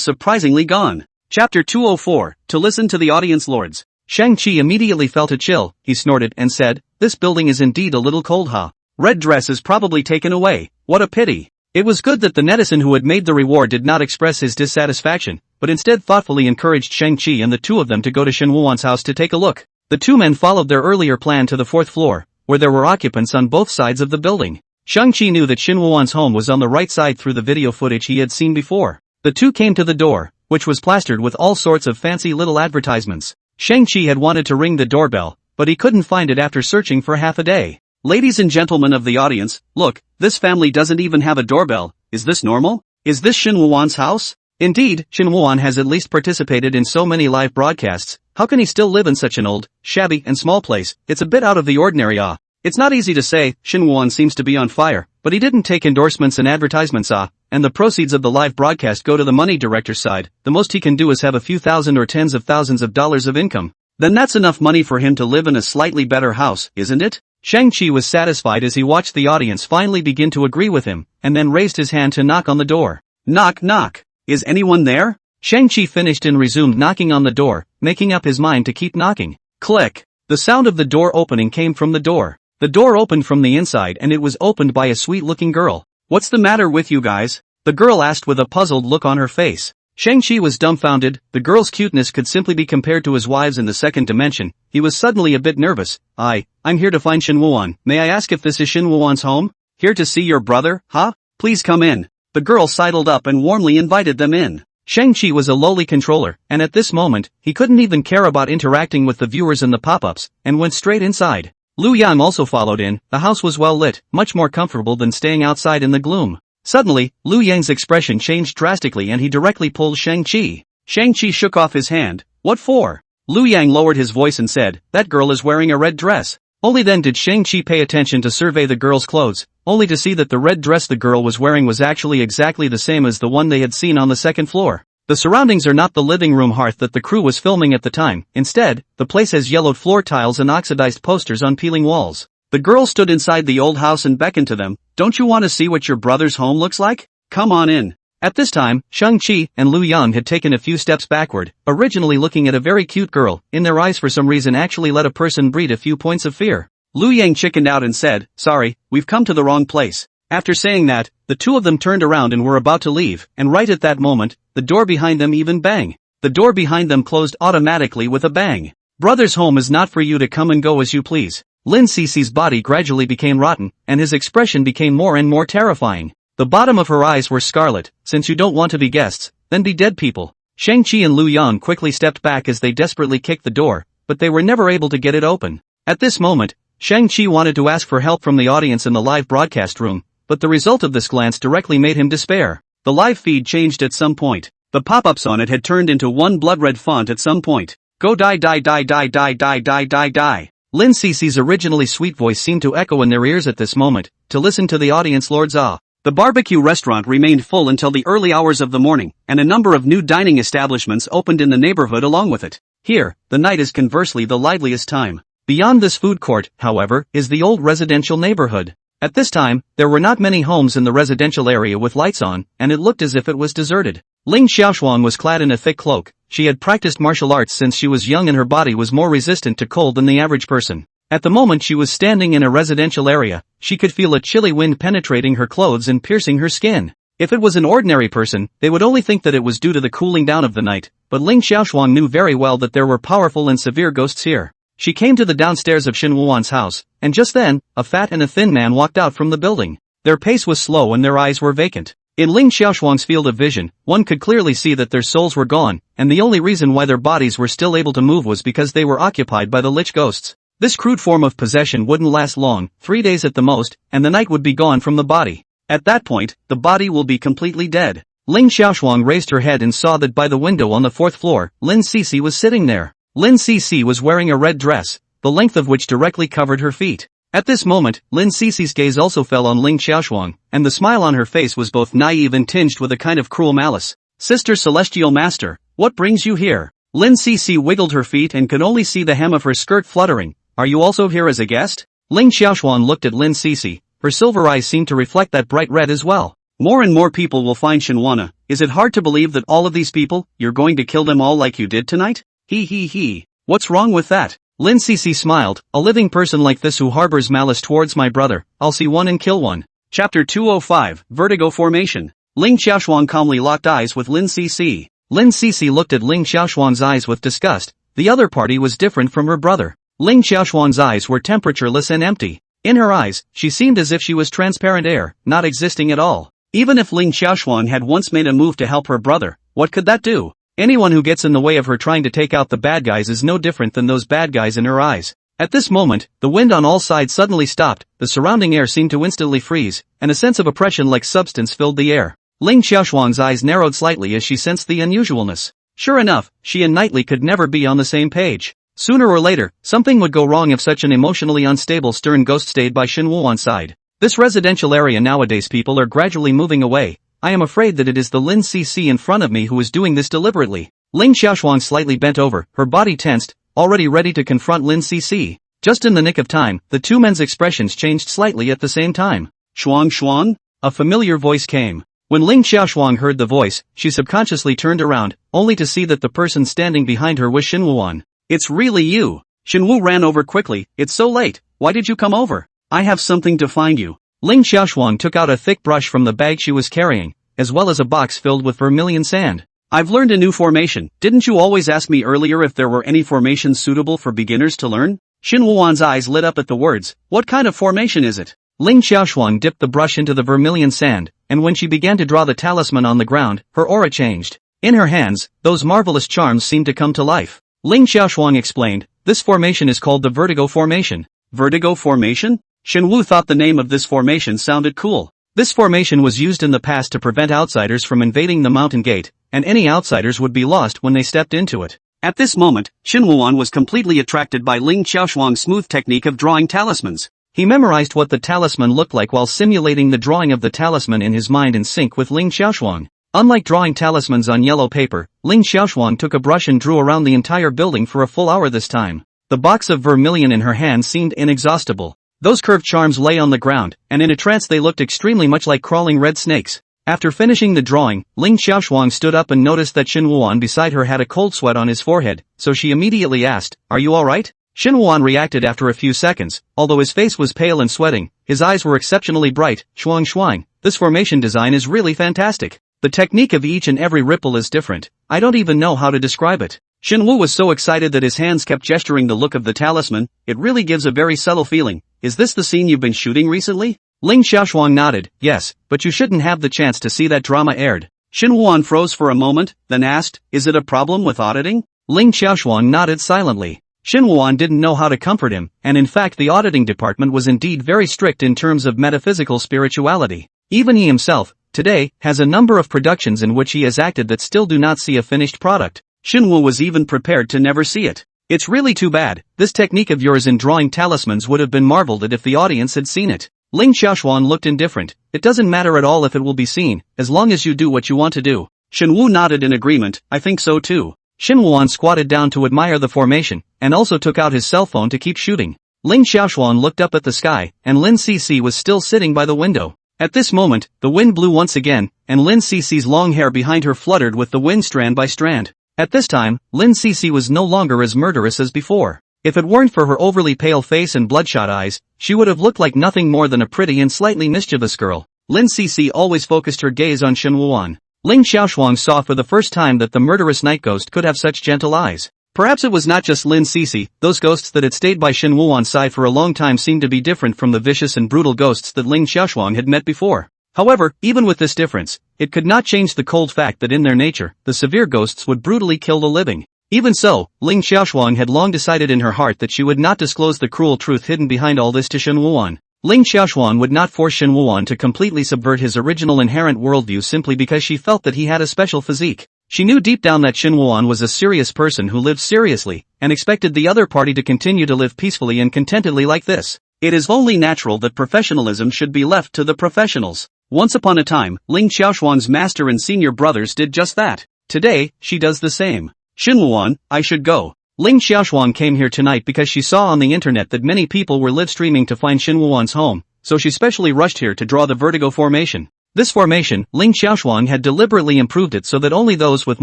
surprisingly gone. Chapter 204, To listen to the audience lords. Shang-Chi immediately felt a chill. He snorted and said, "This building is indeed a little cold, huh? Red dress is probably taken away. What a pity." It was good that the netizen who had made the reward did not express his dissatisfaction, but instead thoughtfully encouraged Shang-Chi and the two of them to go to Shin Woo-won's house to take a look. The two men followed their earlier plan to the 4th floor, where there were occupants on both sides of the building. Shang-Chi knew that Shin Woo-won's home was on the right side through the video footage he had seen before. The two came to the door, which was plastered with all sorts of fancy little advertisements. Shang-Chi had wanted to ring the doorbell, but he couldn't find it after searching for half a day. "Ladies and gentlemen of the audience, look, this family doesn't even have a doorbell. Is this normal? Is this Shin Woo-won's house?" Indeed, Shin Woo-won has at least participated in so many live broadcasts. How can he still live in such an old, shabby and small place? It's a bit out of the ordinary. It's not easy to say. Shin Woo-won seems to be on fire, but he didn't take endorsements and advertisements, and the proceeds of the live broadcast go to the money director's side. The most he can do is have a few thousand or tens of thousands of dollars of income. Then that's enough money for him to live in a slightly better house, isn't it? Shang-Chi was satisfied as he watched the audience finally begin to agree with him, and then raised his hand to knock on the door. Knock knock. Is anyone there? Shang-Chi finished and resumed knocking on the door, making up his mind to keep knocking. Click. The sound of the door opening came from the door. The door opened from the inside and it was opened by a sweet-looking girl. "What's the matter with you guys?" the girl asked with a puzzled look on her face. Shang-Chi was dumbfounded. The girl's cuteness could simply be compared to his wives in the 2nd dimension. He was suddenly a bit nervous. I'm here to find Shin Woo-won. May I ask if this is Shin Woo-won's home?" "Here to see your brother, huh? Please come in." The girl sidled up and warmly invited them in. Shang-Chi was a lowly controller, and at this moment, he couldn't even care about interacting with the viewers in the pop-ups, and went straight inside. Liu Yang also followed in. The house was well lit, much more comfortable than staying outside in the gloom. Suddenly, Liu Yang's expression changed drastically and he directly pulled Shang-Chi. Shang-Chi shook off his hand. What for? Liu Yang lowered his voice and said, that girl is wearing a red dress. Only then did Shang-Chi pay attention to survey the girl's clothes, only to see that the red dress the girl was wearing was actually exactly the same as the one they had seen on the second floor. The surroundings are not the living room hearth that the crew was filming at the time. Instead, the place has yellowed floor tiles and oxidized posters on peeling walls. The girl stood inside the old house and beckoned to them. Don't you want to see what your brother's home looks like? Come on in. At this time, Shang-Chi and Liu Yang had taken a few steps backward, originally looking at a very cute girl. In their eyes for some reason actually let a person breed a few points of fear. Liu Yang chickened out and said, sorry, we've come to the wrong place. After saying that, the two of them turned around and were about to leave, and right at that moment, the door behind them even bang. The door behind them closed automatically with a bang. Brother's home is not for you to come and go as you please. Lin Cece's body gradually became rotten, and his expression became more and more terrifying. The bottom of her eyes were scarlet. Since you don't want to be guests, then be dead people. Shang-Chi and Liu Yang quickly stepped back as they desperately kicked the door, but they were never able to get it open. At this moment, Shang-Chi wanted to ask for help from the audience in the live broadcast room, but the result of this glance directly made him despair. The live feed changed at some point. The pop-ups on it had turned into one blood-red font at some point. Go die die die die die die die die die. Lin Cece's originally sweet voice seemed to echo in their ears at this moment. To listen to the audience lord's awe. The barbecue restaurant remained full until the early hours of the morning, and a number of new dining establishments opened in the neighborhood along with it. Here, the night is conversely the liveliest time. Beyond this food court, however, is the old residential neighborhood. At this time, there were not many homes in the residential area with lights on, and it looked as if it was deserted. Ling Xiaoshuang was clad in a thick cloak. She had practiced martial arts since she was young and her body was more resistant to cold than the average person. At the moment she was standing in a residential area, she could feel a chilly wind penetrating her clothes and piercing her skin. If it was an ordinary person, they would only think that it was due to the cooling down of the night, but Ling Xiaoshuang knew very well that there were powerful and severe ghosts here. She came to the downstairs of Shin Wuwan's house, and just then, a fat and a thin man walked out from the building. Their pace was slow and their eyes were vacant. In Ling Xiaoshuang's field of vision, one could clearly see that their souls were gone, and the only reason why their bodies were still able to move was because they were occupied by the lich ghosts. This crude form of possession wouldn't last long, 3 days at the most, and the night would be gone from the body. At that point, the body will be completely dead. Ling Xiaoshuang raised her head and saw that by the window on the 4th floor, Lin Cece was sitting there. Lin Cece was wearing a red dress, the length of which directly covered her feet. At this moment, Lin Cece's gaze also fell on Ling Xiaoshuang, and the smile on her face was both naive and tinged with a kind of cruel malice. Sister Celestial Master, what brings you here? Lin Cece wiggled her feet and could only see the hem of her skirt fluttering. Are you also here as a guest? Ling Xiaoshuang looked at Lin Cece. Her silver eyes seemed to reflect that bright red as well. More and more people will find Shinwana. Is it hard to believe that all of these people, you're going to kill them all like you did tonight? He. What's wrong with that? Lin Cece smiled. A living person like this who harbors malice towards my brother, I'll see one and kill one. Chapter 205, Vertigo Formation. Ling Xiaoshuang calmly locked eyes with Lin Cece. Lin Cece looked at Ling Xiaoshuang's eyes with disgust. The other party was different from her brother. Ling Xiaoshuang's eyes were temperatureless and empty. In her eyes, she seemed as if she was transparent air, not existing at all. Even if Ling Xiaoshuang had once made a move to help her brother, what could that do? Anyone who gets in the way of her trying to take out the bad guys is no different than those bad guys in her eyes. At this moment, the wind on all sides suddenly stopped, the surrounding air seemed to instantly freeze, and a sense of oppression like substance filled the air. Ling Xiaoshuang's eyes narrowed slightly as she sensed the unusualness. Sure enough, she and Knightley could never be on the same page. Sooner or later, something would go wrong if such an emotionally unstable stern ghost stayed by Shin Wuwan's side. This residential area nowadays people are gradually moving away. I am afraid that it is the Lin Cece in front of me who is doing this deliberately. Ling Xiaoshuang slightly bent over, her body tensed, already ready to confront Lin Cece. Just in the nick of time, the two men's expressions changed slightly at the same time. Shuang? A familiar voice came. When Ling Xiaoshuang heard the voice, she subconsciously turned around, only to see that the person standing behind her was Shin Wuwan. It's really you. Shin Wu ran over quickly. It's so late. Why did you come over? I have something to find you. Ling Xiaoshuang took out a thick brush from the bag she was carrying, as well as a box filled with vermilion sand. I've learned a new formation. Didn't you always ask me earlier if there were any formations suitable for beginners to learn? Shin Wuwan's eyes lit up at the words. What kind of formation is it? Ling Xiaoshuang dipped the brush into the vermilion sand, and when she began to draw the talisman on the ground, her aura changed. In her hands, those marvelous charms seemed to come to life. Ling Xiaoshuang explained, this formation is called the Vertigo Formation. Vertigo Formation? Shin Wu thought the name of this formation sounded cool. This formation was used in the past to prevent outsiders from invading the mountain gate, and any outsiders would be lost when they stepped into it. At this moment, Shin Woo-won was completely attracted by Ling Xiaoshuang's smooth technique of drawing talismans. He memorized what the talisman looked like while simulating the drawing of the talisman in his mind in sync with Ling Xiaoshuang. Unlike drawing talismans on yellow paper, Ling Xiaoshuang took a brush and drew around the entire building for a full hour this time. The box of vermilion in her hand seemed inexhaustible. Those curved charms lay on the ground, and in a trance they looked extremely much like crawling red snakes. After finishing the drawing, Ling Xiaoshuang stood up and noticed that Shin Woo-won beside her had a cold sweat on his forehead, so she immediately asked, "Are you alright?" Shin Woo-won reacted after a few seconds. Although his face was pale and sweating, his eyes were exceptionally bright. "Shuang shuang, this formation design is really fantastic. The technique of each and every ripple is different. I don't even know how to describe it." Shin Woo was so excited that his hands kept gesturing the look of the talisman. "It really gives a very subtle feeling. Is this the scene you've been shooting recently?" Ling Xiaoshuang nodded. "Yes, but you shouldn't have the chance to see that drama aired." Shin Woo-won froze for a moment, then asked, "Is it a problem with auditing?" Ling Xiaoshuang nodded silently. Shin Woo-won didn't know how to comfort him, and in fact the auditing department was indeed very strict in terms of metaphysical spirituality. Even he himself, today, has a number of productions in which he has acted that still do not see a finished product. Shin Woo was even prepared to never see it. "It's really too bad. This technique of yours in drawing talismans would have been marveled at if the audience had seen it." Ling Xiaoshuang looked indifferent. "It doesn't matter at all if it will be seen, as long as you do what you want to do." Shin Woo nodded in agreement. "I think so too." Shin Woo-won squatted down to admire the formation, and also took out his cell phone to keep shooting. Ling Xiaoshuang looked up at the sky, and Lin Cc was still sitting by the window. At this moment, the wind blew once again, and Lin Cc's long hair behind her fluttered with the wind strand by strand. At this time, Lin Cc was no longer as murderous as before. If it weren't for her overly pale face and bloodshot eyes, she would have looked like nothing more than a pretty and slightly mischievous girl. Lin Cc always focused her gaze on Shin Woo-won. Ling Xiaoshuang saw for the first time that the murderous night ghost could have such gentle eyes. Perhaps it was not just Lin Cc, those ghosts that had stayed by Shin Woo-won's side for a long time seemed to be different from the vicious and brutal ghosts that Ling Xiaoshuang had met before. However, even with this difference, it could not change the cold fact that in their nature, the severe ghosts would brutally kill the living. Even so, Ling Xiaoshuang had long decided in her heart that she would not disclose the cruel truth hidden behind all this to Shin Woo-won. Ling Xiaoshuang would not force Shin Woo-won to completely subvert his original inherent worldview simply because she felt that he had a special physique. She knew deep down that Shin Woo-won was a serious person who lived seriously, and expected the other party to continue to live peacefully and contentedly like this. It is only natural that professionalism should be left to the professionals. Once upon a time, Ling Xiaoshuang's master and senior brothers did just that. Today, she does the same. Shin Woo-won, I should go. Ling Xiaoshuang came here tonight because she saw on the internet that many people were live streaming to find Shin Woo-won's home, so she specially rushed here to draw the vertigo formation. This formation, Ling Xiaoshuang had deliberately improved it so that only those with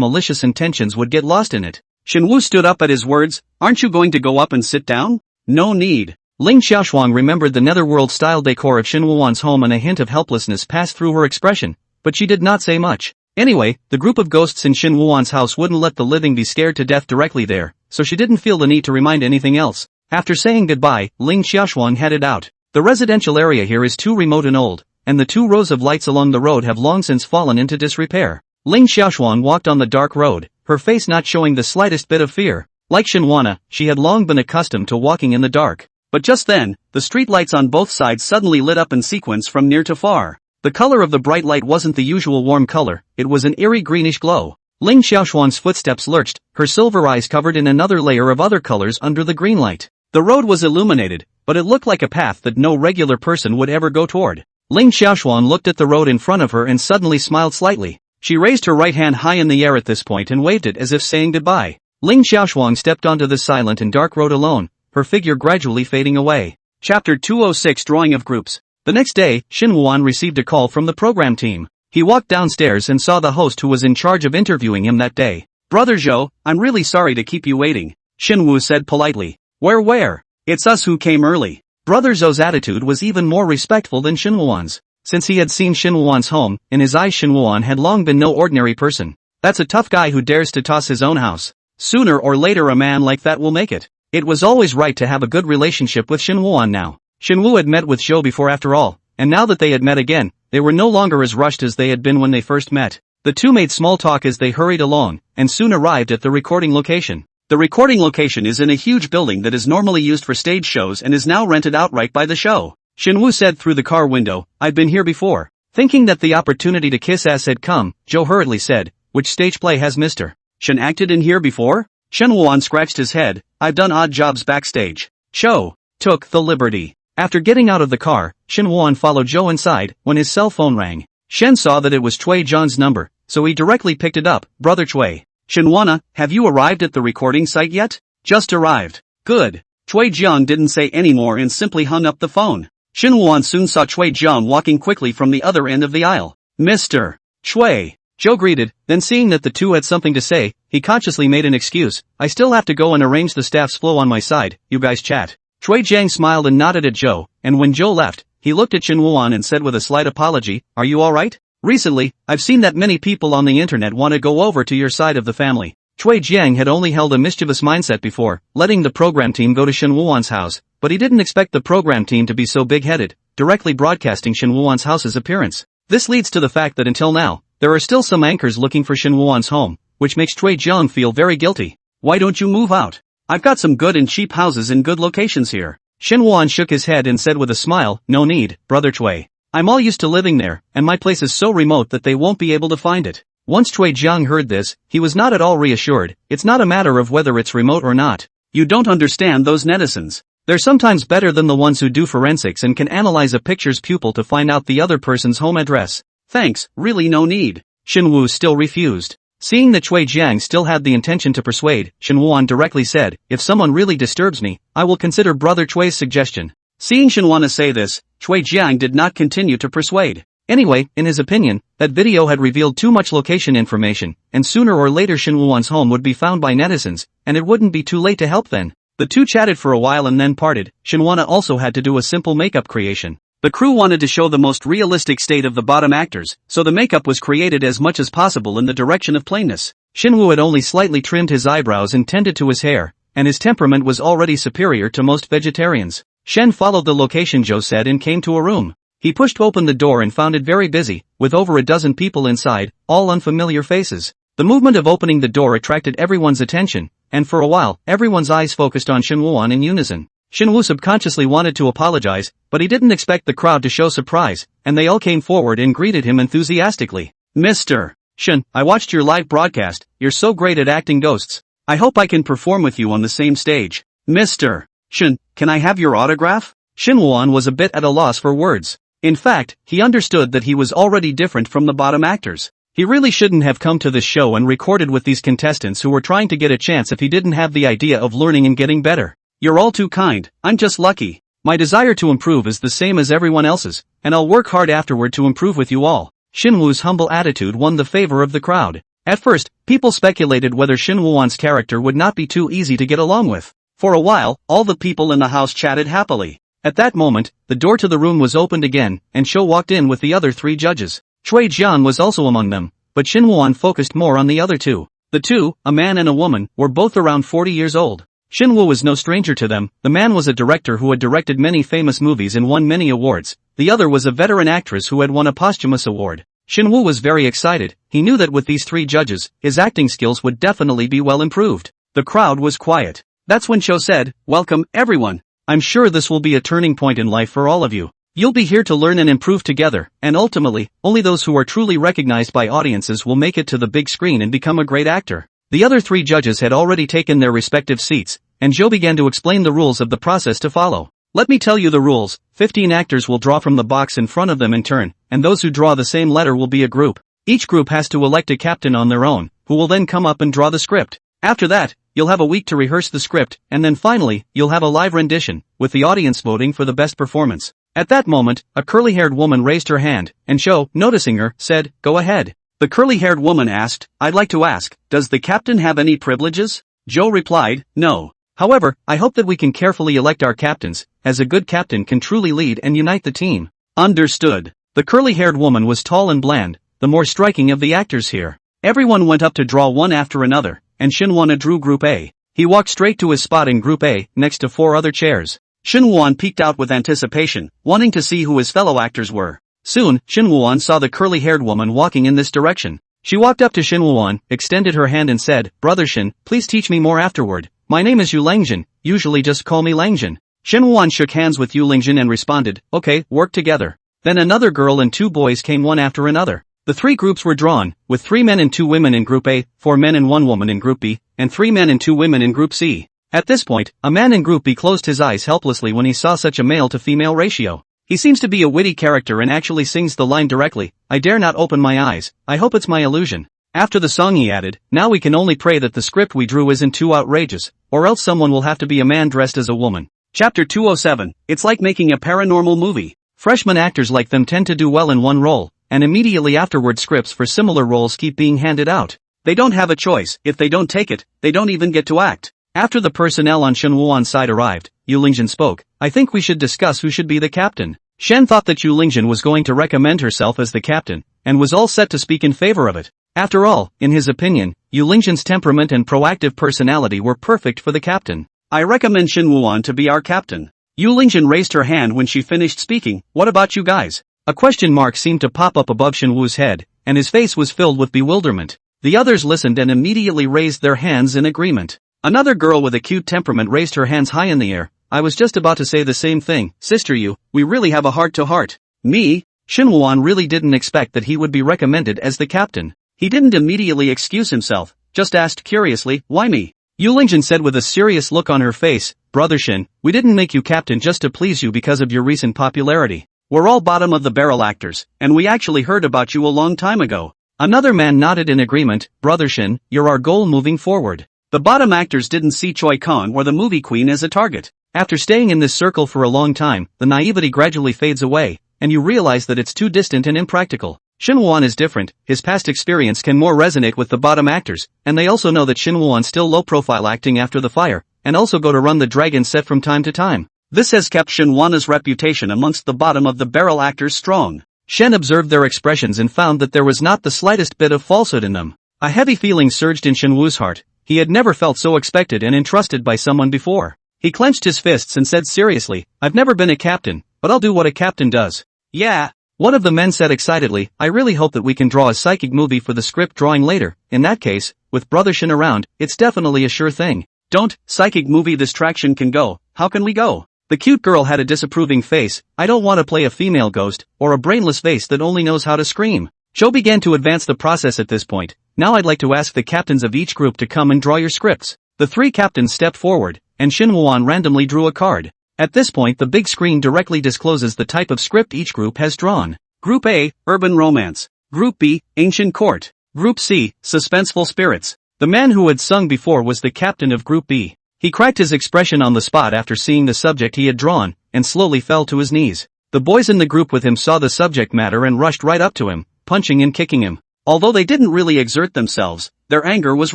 malicious intentions would get lost in it. Shin Woo stood up at his words. "Aren't you going to go up and sit down?" "No need." Ling Xiaoshuang remembered the netherworld-style decor of Shin Woo-won's home and a hint of helplessness passed through her expression, but she did not say much. Anyway, the group of ghosts in Shin Woo-won's house wouldn't let the living be scared to death directly there, so she didn't feel the need to remind anything else. After saying goodbye, Ling Xiaoshuang headed out. The residential area here is too remote and old, and the 2 rows of lights along the road have long since fallen into disrepair. Ling Xiaoshuang walked on the dark road, her face not showing the slightest bit of fear. Like Shin Woo-won, she had long been accustomed to walking in the dark. But just then, the street lights on both sides suddenly lit up in sequence from near to far. The color of the bright light wasn't the usual warm color, it was an eerie greenish glow. Ling Xiaoshuang's footsteps lurched, her silver eyes covered in another layer of other colors under the green light. The road was illuminated, but it looked like a path that no regular person would ever go toward. Ling Xiaoshuang looked at the road in front of her and suddenly smiled slightly. She raised her right hand high in the air at this point and waved it as if saying goodbye. Ling Xiaoshuang stepped onto the silent and dark road alone, her figure gradually fading away. Chapter 206 Drawing of Groups. The next day, Shin Woo-won received a call from the program team. He walked downstairs and saw the host who was in charge of interviewing him that day. "Brother Zhou, I'm really sorry to keep you waiting," Shin Woo said politely. Where? It's us who came early." Brother Zhou's attitude was even more respectful than Shin Woo-won's. Since he had seen Shin Woo-won's home, in his eyes Shin Woo-won had long been no ordinary person. That's a tough guy who dares to toss his own house. Sooner or later a man like that will make it. It was always right to have a good relationship with Shin Woo-won now. Shin Woo had met with Zhou before after all, and now that they had met again, they were no longer as rushed as they had been when they first met. The two made small talk as they hurried along, and soon arrived at the recording location. The recording location is in a huge building that is normally used for stage shows and is now rented outright by the show. Shin Woo said through the car window, "I've been here before." Thinking that the opportunity to kiss ass had come, Zhou hurriedly said, which stage play has Mr. Shen acted in here before? Shen Wuan scratched his head. I've done odd jobs backstage. Show took the liberty. After getting out of the car, Shen Wuan followed Zhou inside when his cell phone rang. Shen saw that it was Cui Zhang's number, so he directly picked it up. Brother Cui. Shenwana, have you arrived at the recording site yet? Just arrived. Good. Cui Zhang didn't say any more and simply hung up the phone. Shen Wuan soon saw Cui Zhang walking quickly from the other end of the aisle. Mr. Cui. Zhou greeted, then seeing that the two had something to say, he consciously made an excuse. I still have to go and arrange the staff's flow on my side, you guys chat. Cui Zhang smiled and nodded at Zhou, and when Zhou left, he looked at Shen Wuan and said with a slight apology, are you alright? Recently, I've seen that many people on the internet want to go over to your side of the family. Cui Jiang had only held a mischievous mindset before, letting the program team go to Shen Wuan's house, but he didn't expect the program team to be so big-headed, directly broadcasting Shen Wuan's house's appearance. This leads to the fact that until now, there are still some anchors looking for Shen Wuan's home, which makes Cui Jiang feel very guilty. Why don't you move out? I've got some good and cheap houses in good locations here. Shen Wuan shook his head and said with a smile, no need, brother Cui. I'm all used to living there, and my place is so remote that they won't be able to find it. Once Cui Jiang heard this, he was not at all reassured. It's not a matter of whether it's remote or not. You don't understand those netizens. They're sometimes better than the ones who do forensics and can analyze a picture's pupil to find out the other person's home address. Thanks, really no need. Shen Wu still refused. Seeing that Cui Jiang still had the intention to persuade, Shen Wuan directly said, if someone really disturbs me, I will consider brother Cui's suggestion. Seeing Shen Wuan say this, Cui Jiang did not continue to persuade. Anyway, in his opinion, that video had revealed too much location information, and sooner or later Shen Wuan's home would be found by netizens, and it wouldn't be too late to help then. The two chatted for a while and then parted. Shen Wuan also had to do a simple makeup creation. The crew wanted to show the most realistic state of the bottom actors, so the makeup was created as much as possible in the direction of plainness. Shen Wu had only slightly trimmed his eyebrows and tended to his hair, and his temperament was already superior to most vegetarians. Shen followed the location Zhou said and came to a room. He pushed open the door and found it very busy, with over a dozen people inside, all unfamiliar faces. The movement of opening the door attracted everyone's attention, and for a while, everyone's eyes focused on Shen Wuan in unison. Shen Wu subconsciously wanted to apologize, but he didn't expect the crowd to show surprise, and they all came forward and greeted him enthusiastically. Mr. Shen, I watched your live broadcast, you're so great at acting ghosts. I hope I can perform with you on the same stage. Mr. Shen, can I have your autograph? Shen Wuan was a bit at a loss for words. In fact, he understood that he was already different from the bottom actors. He really shouldn't have come to this show and recorded with these contestants who were trying to get a chance if he didn't have the idea of learning and getting better. You're all too kind, I'm just lucky. My desire to improve is the same as everyone else's, and I'll work hard afterward to improve with you all. Shen Wu's humble attitude won the favor of the crowd. At first, people speculated whether Shen Wuan's character would not be too easy to get along with. For a while, all the people in the house chatted happily. At that moment, the door to the room was opened again, and Shou walked in with the other three judges. Cui Jiang was also among them, but Shen Wuan focused more on the other two. The two, a man and a woman, were both around 40 years old. Shen Wu was no stranger to them. The man was a director who had directed many famous movies and won many awards. The other was a veteran actress who had won a posthumous award. Shen Wu was very excited. He knew that with these three judges, his acting skills would definitely be well improved. The crowd was quiet. That's when Shou said, welcome, everyone. I'm sure this will be a turning point in life for all of you. You'll be here to learn and improve together, and ultimately, only those who are truly recognized by audiences will make it to the big screen and become a great actor. The other three judges had already taken their respective seats, and Zhou began to explain the rules of the process to follow. Let me tell you the rules. 15 actors will draw from the box in front of them in turn, and those who draw the same letter will be a group. Each group has to elect a captain on their own, who will then come up and draw the script. After that, you'll have a week to rehearse the script, and then finally, you'll have a live rendition, with the audience voting for the best performance. At that moment, a curly-haired woman raised her hand, and Shou, noticing her, said, go ahead. The curly-haired woman asked, I'd like to ask, does the captain have any privileges? Zhou replied, no. However, I hope that we can carefully elect our captains, as a good captain can truly lead and unite the team. Understood. The curly-haired woman was tall and bland, the more striking of the actors here. Everyone went up to draw one after another, and Shen Wuan drew Group A. He walked straight to his spot in Group A, next to 4 other chairs. Shen Wuan peeked out with anticipation, wanting to see who his fellow actors were. Soon, Shen Wuan saw the curly-haired woman walking in this direction. She walked up to Shen Wuan, extended her hand and said, Brother Shen, please teach me more afterward. My name is Yu Langjin, usually just call me Langjin. Shen Wuan shook hands with Yu Langjin and responded, okay, work together. Then another girl and 2 boys came one after another. The three groups were drawn, with 3 men and 2 women in Group A, 4 men and 1 woman in Group B, and 3 men and 2 women in Group C. At this point, a man in Group B closed his eyes helplessly when he saw such a male-to-female ratio. He seems to be a witty character and actually sings the line directly, "I dare not open my eyes, I hope it's my illusion." After the song he added, "Now we can only pray that the script we drew isn't too outrageous, or else someone will have to be a man dressed as a woman." Chapter 207, It's like making a paranormal movie. Freshman actors like them tend to do well in one role, and immediately afterward scripts for similar roles keep being handed out. They don't have a choice. If they don't take it, they don't even get to act. After the personnel on Shen Wuan's side arrived, Yu Lingjin spoke, "I think we should discuss who should be the captain." Shen thought that Yu Lingjin was going to recommend herself as the captain, and was all set to speak in favor of it. After all, in his opinion, Yu Lingjin's temperament and proactive personality were perfect for the captain. "I recommend Shen Wuan to be our captain." Yu Lingjin raised her hand when she finished speaking. "What about you guys?" A question mark seemed to pop up above Shen Wu's head, and his face was filled with bewilderment. The others listened and immediately raised their hands in agreement. Another girl with a cute temperament raised her hands high in the air. "I was just about to say the same thing, Sister Yu, we really have a heart-to-heart." "Me?" Shen Wuan really didn't expect that he would be recommended as the captain. He didn't immediately excuse himself, just asked curiously, "Why me?" Yu Lingjin said with a serious look on her face, "Brother Shen, we didn't make you captain just to please you because of your recent popularity. We're all bottom-of-the-barrel actors, and we actually heard about you a long time ago." Another man nodded in agreement. "Brother Shen, you're our goal moving forward." The bottom actors didn't see Choi Kong or the movie queen as a target. After staying in this circle for a long time, the naivety gradually fades away, and you realize that it's too distant and impractical. Shen Wuan is different, his past experience can more resonate with the bottom actors, and they also know that Shen Wuan still low-profile acting after the fire, and also go to run the dragon set from time to time. This has kept Shen Wuan's reputation amongst the bottom-of-the-barrel actors strong. Shen observed their expressions and found that there was not the slightest bit of falsehood in them. A heavy feeling surged in Shen Wu's heart. He had never felt so expected and entrusted by someone before. He clenched his fists and said seriously, "I've never been a captain, but I'll do what a captain does." "Yeah." One of the men said excitedly, "I really hope that we can draw a psychic movie for the script drawing later. In that case, with Brother Shen around, it's definitely a sure thing." "Don't, psychic movie distraction can go, how can we go?" The cute girl had a disapproving face. "I don't want to play a female ghost, or a brainless face that only knows how to scream." Joe began to advance the process at this point. "Now I'd like to ask the captains of each group to come and draw your scripts." The 3 captains stepped forward, and Shen Wuan randomly drew a card. At this point the big screen directly discloses the type of script each group has drawn. Group A, Urban Romance. Group B, Ancient Court. Group C, Suspenseful Spirits. The man who had sung before was the captain of Group B. He cracked his expression on the spot after seeing the subject he had drawn, and slowly fell to his knees. The boys in the group with him saw the subject matter and rushed right up to him, punching and kicking him. Although they didn't really exert themselves, their anger was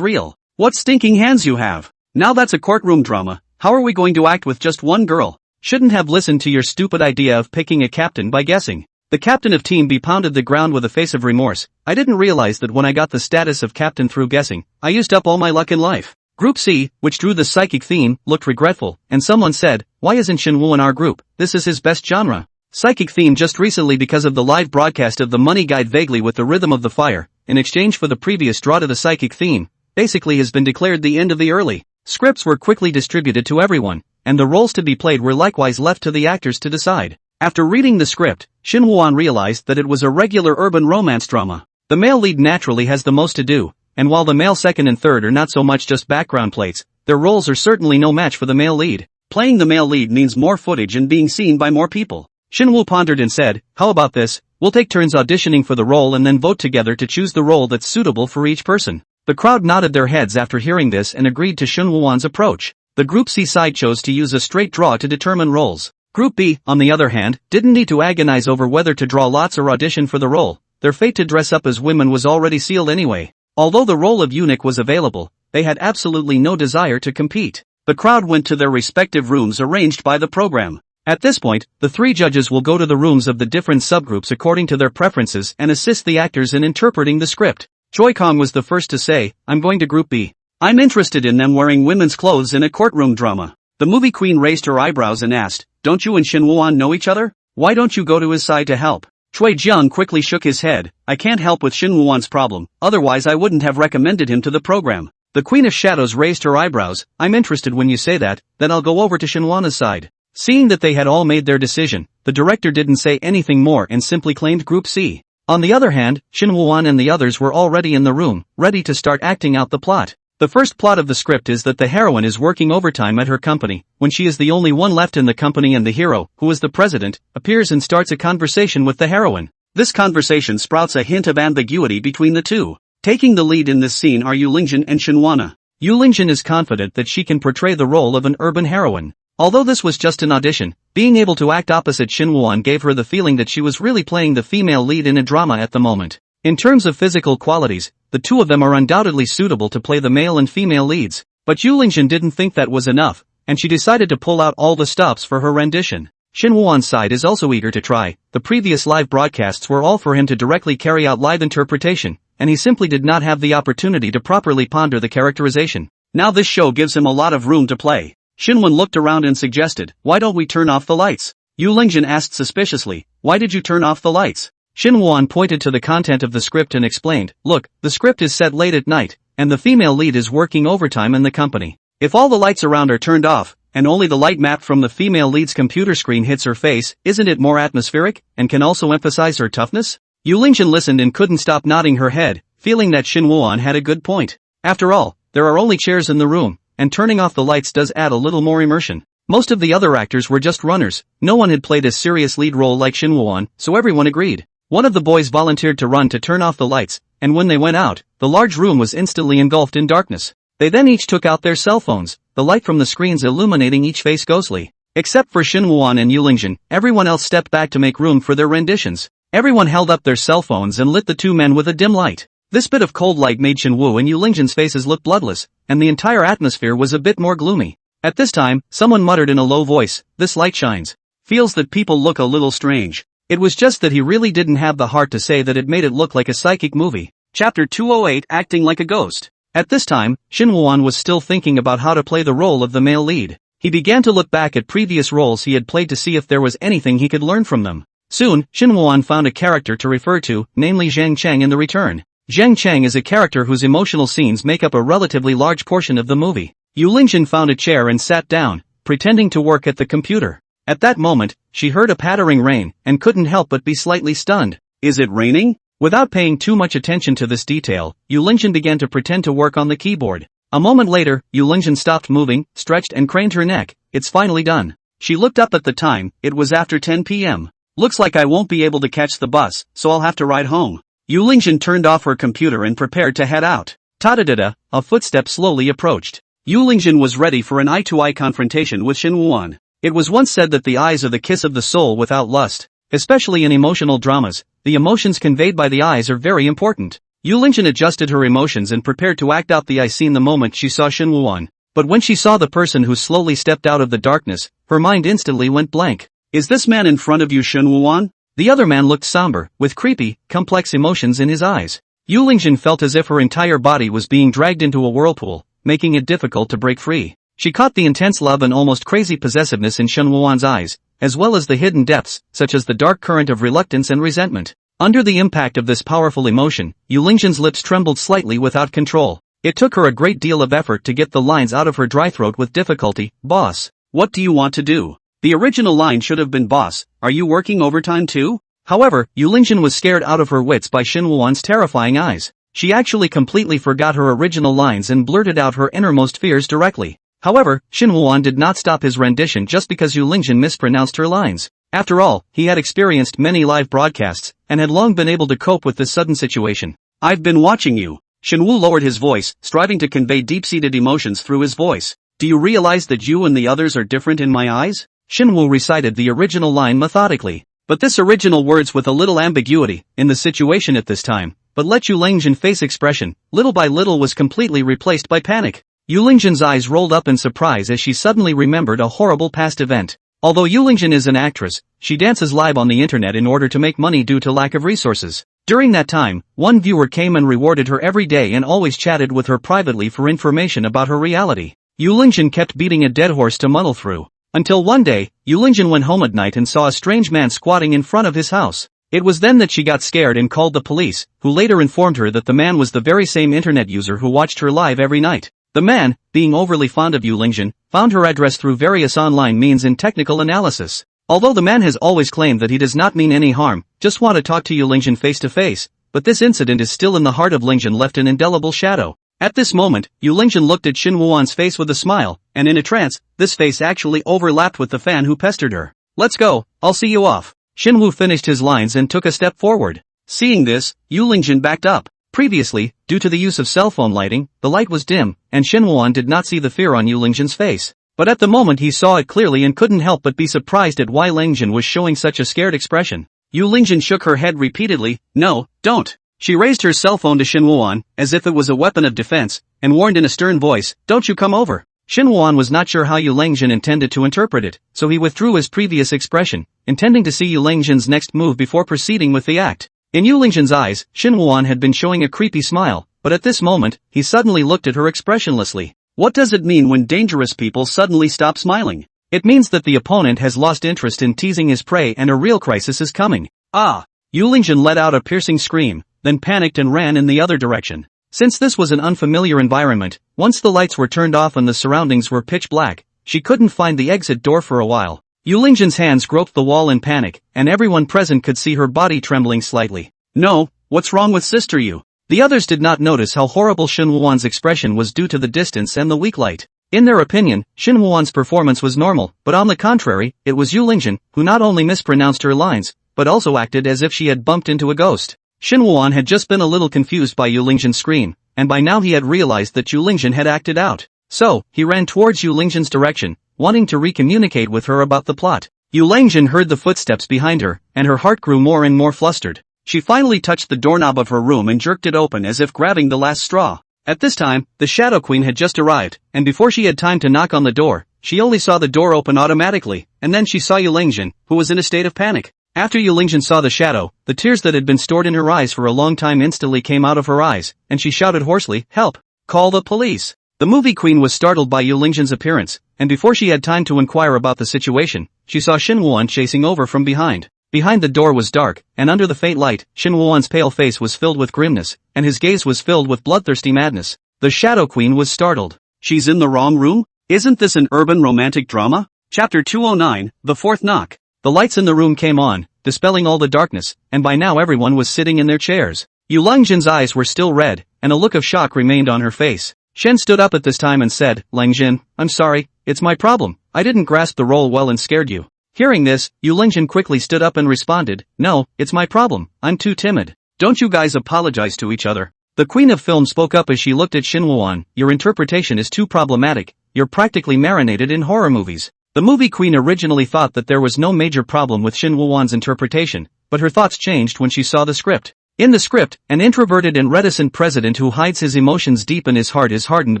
real. "What stinking hands you have! Now that's a courtroom drama. How are we going to act with just one girl? Shouldn't have listened to your stupid idea of picking a captain by guessing." The captain of Team B pounded the ground with a face of remorse. "I didn't realize that when I got the status of captain through guessing, I used up all my luck in life." Group C, which drew the psychic theme, looked regretful, and someone said, "Why isn't Shen Wu in our group? This is his best genre." Psychic theme just recently because of the live broadcast of the money guide vaguely with the rhythm of the fire, in exchange for the previous draw to the psychic theme, basically has been declared the end of the early. Scripts were quickly distributed to everyone, and the roles to be played were likewise left to the actors to decide. After reading the script, Shen Wuan realized that it was a regular urban romance drama. The male lead naturally has the most to do, and while the male second and third are not so much just background plates, their roles are certainly no match for the male lead. Playing the male lead means more footage and being seen by more people. Shen Wu pondered and said, "How about this? We'll take turns auditioning for the role and then vote together to choose the role that's suitable for each person." The crowd nodded their heads after hearing this and agreed to Shen Wuan's approach. The Group C side chose to use a straight draw to determine roles. Group B, on the other hand, didn't need to agonize over whether to draw lots or audition for the role. Their fate to dress up as women was already sealed anyway. Although the role of eunuch was available, they had absolutely no desire to compete. The crowd went to their respective rooms arranged by the program. At this point, the 3 judges will go to the rooms of the different subgroups according to their preferences and assist the actors in interpreting the script. Choi Kong was the first to say, "I'm going to Group B. I'm interested in them wearing women's clothes in a courtroom drama." The movie queen raised her eyebrows and asked, "Don't you and Shen Wuan know each other? Why don't you go to his side to help?" Choi Jiang quickly shook his head. "I can't help with Shen Wuan's problem, otherwise I wouldn't have recommended him to the program." The Queen of Shadows raised her eyebrows. "I'm interested when you say that, then I'll go over to Shen Wuan's side." Seeing that they had all made their decision, the director didn't say anything more and simply claimed Group C. On the other hand, Shin Woo-won and the others were already in the room, ready to start acting out the plot. The first plot of the script is that the heroine is working overtime at her company, when she is the only one left in the company, and the hero, who is the president, appears and starts a conversation with the heroine. This conversation sprouts a hint of ambiguity between the two. Taking the lead in this scene are Yu Lingjun and Shinwana. Yu Lingjun is confident that she can portray the role of an urban heroine. Although this was just an audition, being able to act opposite Shin Woo-won gave her the feeling that she was really playing the female lead in a drama at the moment. In terms of physical qualities, the two of them are undoubtedly suitable to play the male and female leads. But Yu Lingjun didn't think that was enough, and she decided to pull out all the stops for her rendition. Shin Woo-won's side is also eager to try. The previous live broadcasts were all for him to directly carry out live interpretation, and he simply did not have the opportunity to properly ponder the characterization. Now this show gives him a lot of room to play. Shinwon looked around and suggested, "Why don't we turn off the lights?" Yu Lingjun asked suspiciously, "Why did you turn off the lights?" Shin Woo-won pointed to the content of the script and explained, "Look, the script is set late at night, and the female lead is working overtime in the company. If all the lights around are turned off, and only the light mapped from the female lead's computer screen hits her face, isn't it more atmospheric, and can also emphasize her toughness?" Yu Lingjun listened and couldn't stop nodding her head, feeling that Shin Woo-won had a good point. After all, there are only chairs in the room, and turning off the lights does add a little more immersion. Most of the other actors were just runners. No one had played a serious lead role like Shin Woo-won, so everyone agreed. One of the boys volunteered to run to turn off the lights, and when they went out, the large room was instantly engulfed in darkness. They then each took out their cell phones, the light from the screens illuminating each face ghostly. Except for Shin Woo-won and Yu Lingjun, everyone else stepped back to make room for their renditions. Everyone held up their cell phones and lit the two men with a dim light. This bit of cold light made Shin Woo and Yu Lingjun's faces look bloodless, and the entire atmosphere was a bit more gloomy. At this time, someone muttered in a low voice, "This light shines. Feels that people look a little strange." It was just that he really didn't have the heart to say that it made it look like a psychic movie. Chapter 208, Acting Like a Ghost. At this time, Shin Woo-won was still thinking about how to play the role of the male lead. He began to look back at previous roles he had played to see if there was anything he could learn from them. Soon, Shin Woo-won found a character to refer to, namely Zhang Cheng in The Return. Zhang Cheng is a character whose emotional scenes make up a relatively large portion of the movie. Yu Lingjun found a chair and sat down, pretending to work at the computer. At that moment, she heard a pattering rain, and couldn't help but be slightly stunned. "Is it raining?" Without paying too much attention to this detail, Yu Lingjun began to pretend to work on the keyboard. A moment later, Yu Lingjun stopped moving, stretched and craned her neck. "It's finally done." She looked up at the time. It was after 10 p.m. "Looks like I won't be able to catch the bus, so I'll have to ride home." Yu Lingjun turned off her computer and prepared to head out. Ta-da-da-da, a footstep slowly approached. Yu Lingjun was ready for an eye-to-eye confrontation with Shin Woo-won. It was once said that the eyes are the kiss of the soul without lust. Especially in emotional dramas, the emotions conveyed by the eyes are very important. Yu Lingjun adjusted her emotions and prepared to act out the eye scene the moment she saw Shin Woo-won. But when she saw the person who slowly stepped out of the darkness, her mind instantly went blank. "Is this man in front of you Shin Woo-won?" The other man looked somber, with creepy, complex emotions in his eyes. Yu Lingjun felt as if her entire body was being dragged into a whirlpool, making it difficult to break free. She caught the intense love and almost crazy possessiveness in Shin Woo-won's eyes, as well as the hidden depths, such as the dark current of reluctance and resentment. Under the impact of this powerful emotion, Yu Lingjun's lips trembled slightly without control. It took her a great deal of effort to get the lines out of her dry throat with difficulty. "Boss, what do you want to do?" The original line should have been, "Boss, are you working overtime too?" However, Yu Lingjun was scared out of her wits by Shin Woo-won's terrifying eyes. She actually completely forgot her original lines and blurted out her innermost fears directly. However, Shin Woo-won did not stop his rendition just because Yu Lingjun mispronounced her lines. After all, he had experienced many live broadcasts, and had long been able to cope with this sudden situation. "I've been watching you." Shin Woo lowered his voice, striving to convey deep-seated emotions through his voice. "Do you realize that you and the others are different in my eyes?" Shin Woo recited the original line methodically. But this original words with a little ambiguity, in the situation at this time, but let Yu Lingjun's face expression, little by little was completely replaced by panic. Yu Lingjun's eyes rolled up in surprise as she suddenly remembered a horrible past event. Although Yu Lingjun is an actress, she dances live on the internet in order to make money due to lack of resources. During that time, one viewer came and rewarded her every day and always chatted with her privately for information about her reality. Yu Lingjun kept beating a dead horse to muddle through. Until one day, Yu Lingjun went home at night and saw a strange man squatting in front of his house. It was then that she got scared and called the police, who later informed her that the man was the very same internet user who watched her live every night. The man, being overly fond of Yu Lingjun, found her address through various online means and technical analysis. Although the man has always claimed that he does not mean any harm, just want to talk to you Lingjun face to face, but this incident is still in the heart of Lingjun left an indelible shadow. At this moment, Yu Lingjun looked at Shin Wuan's face with a smile, and in a trance, this face actually overlapped with the fan who pestered her. Let's go, I'll see you off. Shin Wu finished his lines and took a step forward. Seeing this, Yu Lingjun backed up. Previously, due to the use of cell phone lighting, the light was dim, and Shin Wuan did not see the fear on Yu Lingjun's face. But at the moment he saw it clearly and couldn't help but be surprised at why Lingjun was showing such a scared expression. Yu Lingjun shook her head repeatedly. No, don't. She raised her cell phone to Shin Wuan, as if it was a weapon of defense, and warned in a stern voice, don't you come over. Shin Wuan was not sure how Yu Lingjun intended to interpret it, so he withdrew his previous expression, intending to see Yu Lingjun's next move before proceeding with the act. In Yu Lingjun's eyes, Shin Wuan had been showing a creepy smile, but at this moment, he suddenly looked at her expressionlessly. What does it mean when dangerous people suddenly stop smiling? It means that the opponent has lost interest in teasing his prey and a real crisis is coming. Ah! Yu Lingjun let out a piercing scream, then panicked and ran in the other direction. Since this was an unfamiliar environment, once the lights were turned off and the surroundings were pitch black, she couldn't find the exit door for a while. Yu Lingjun's hands groped the wall in panic, and everyone present could see her body trembling slightly. No, what's wrong with Sister Yu? The others did not notice how horrible Shin Wuan's expression was due to the distance and the weak light. In their opinion, Shin Wuan's performance was normal, but on the contrary, it was Yu Lingjun who not only mispronounced her lines, but also acted as if she had bumped into a ghost. Shin Wuan had just been a little confused by Yu Lingjun's scream, and by now he had realized that Yu Lingjun had acted out. So, he ran towards Yu Lingjun's direction, wanting to recommunicate with her about the plot. Yu Lingjun heard the footsteps behind her, and her heart grew more and more flustered. She finally touched the doorknob of her room and jerked it open as if grabbing the last straw. At this time, the Shadow Queen had just arrived, and before she had time to knock on the door, she only saw the door open automatically, and then she saw Yu Lingjun, who was in a state of panic. After Yu Lingjun saw the shadow, the tears that had been stored in her eyes for a long time instantly came out of her eyes, and she shouted hoarsely, help! Call the police! The movie queen was startled by Yu Lingjun's appearance, and before she had time to inquire about the situation, she saw Shin Wuan chasing over from behind. Behind the door was dark, and under the faint light, Shin Wuan's pale face was filled with grimness, and his gaze was filled with bloodthirsty madness. The Shadow Queen was startled. She's in the wrong room? Isn't this an urban romantic drama? Chapter 209, The Fourth Knock. The lights in the room came on, dispelling all the darkness, and by now everyone was sitting in their chairs. Yu Lingjun's eyes were still red, and a look of shock remained on her face. Shen stood up at this time and said, Lingjun, I'm sorry, it's my problem, I didn't grasp the role well and scared you. Hearing this, Yu Lingjun quickly stood up and responded, no, it's my problem, I'm too timid. Don't you guys apologize to each other. The Queen of Film spoke up as she looked at Shin Wuan, your interpretation is too problematic, you're practically marinated in horror movies. The movie queen originally thought that there was no major problem with Shin Wuan's interpretation, but her thoughts changed when she saw the script. In the script, an introverted and reticent president who hides his emotions deep in his heart is hardened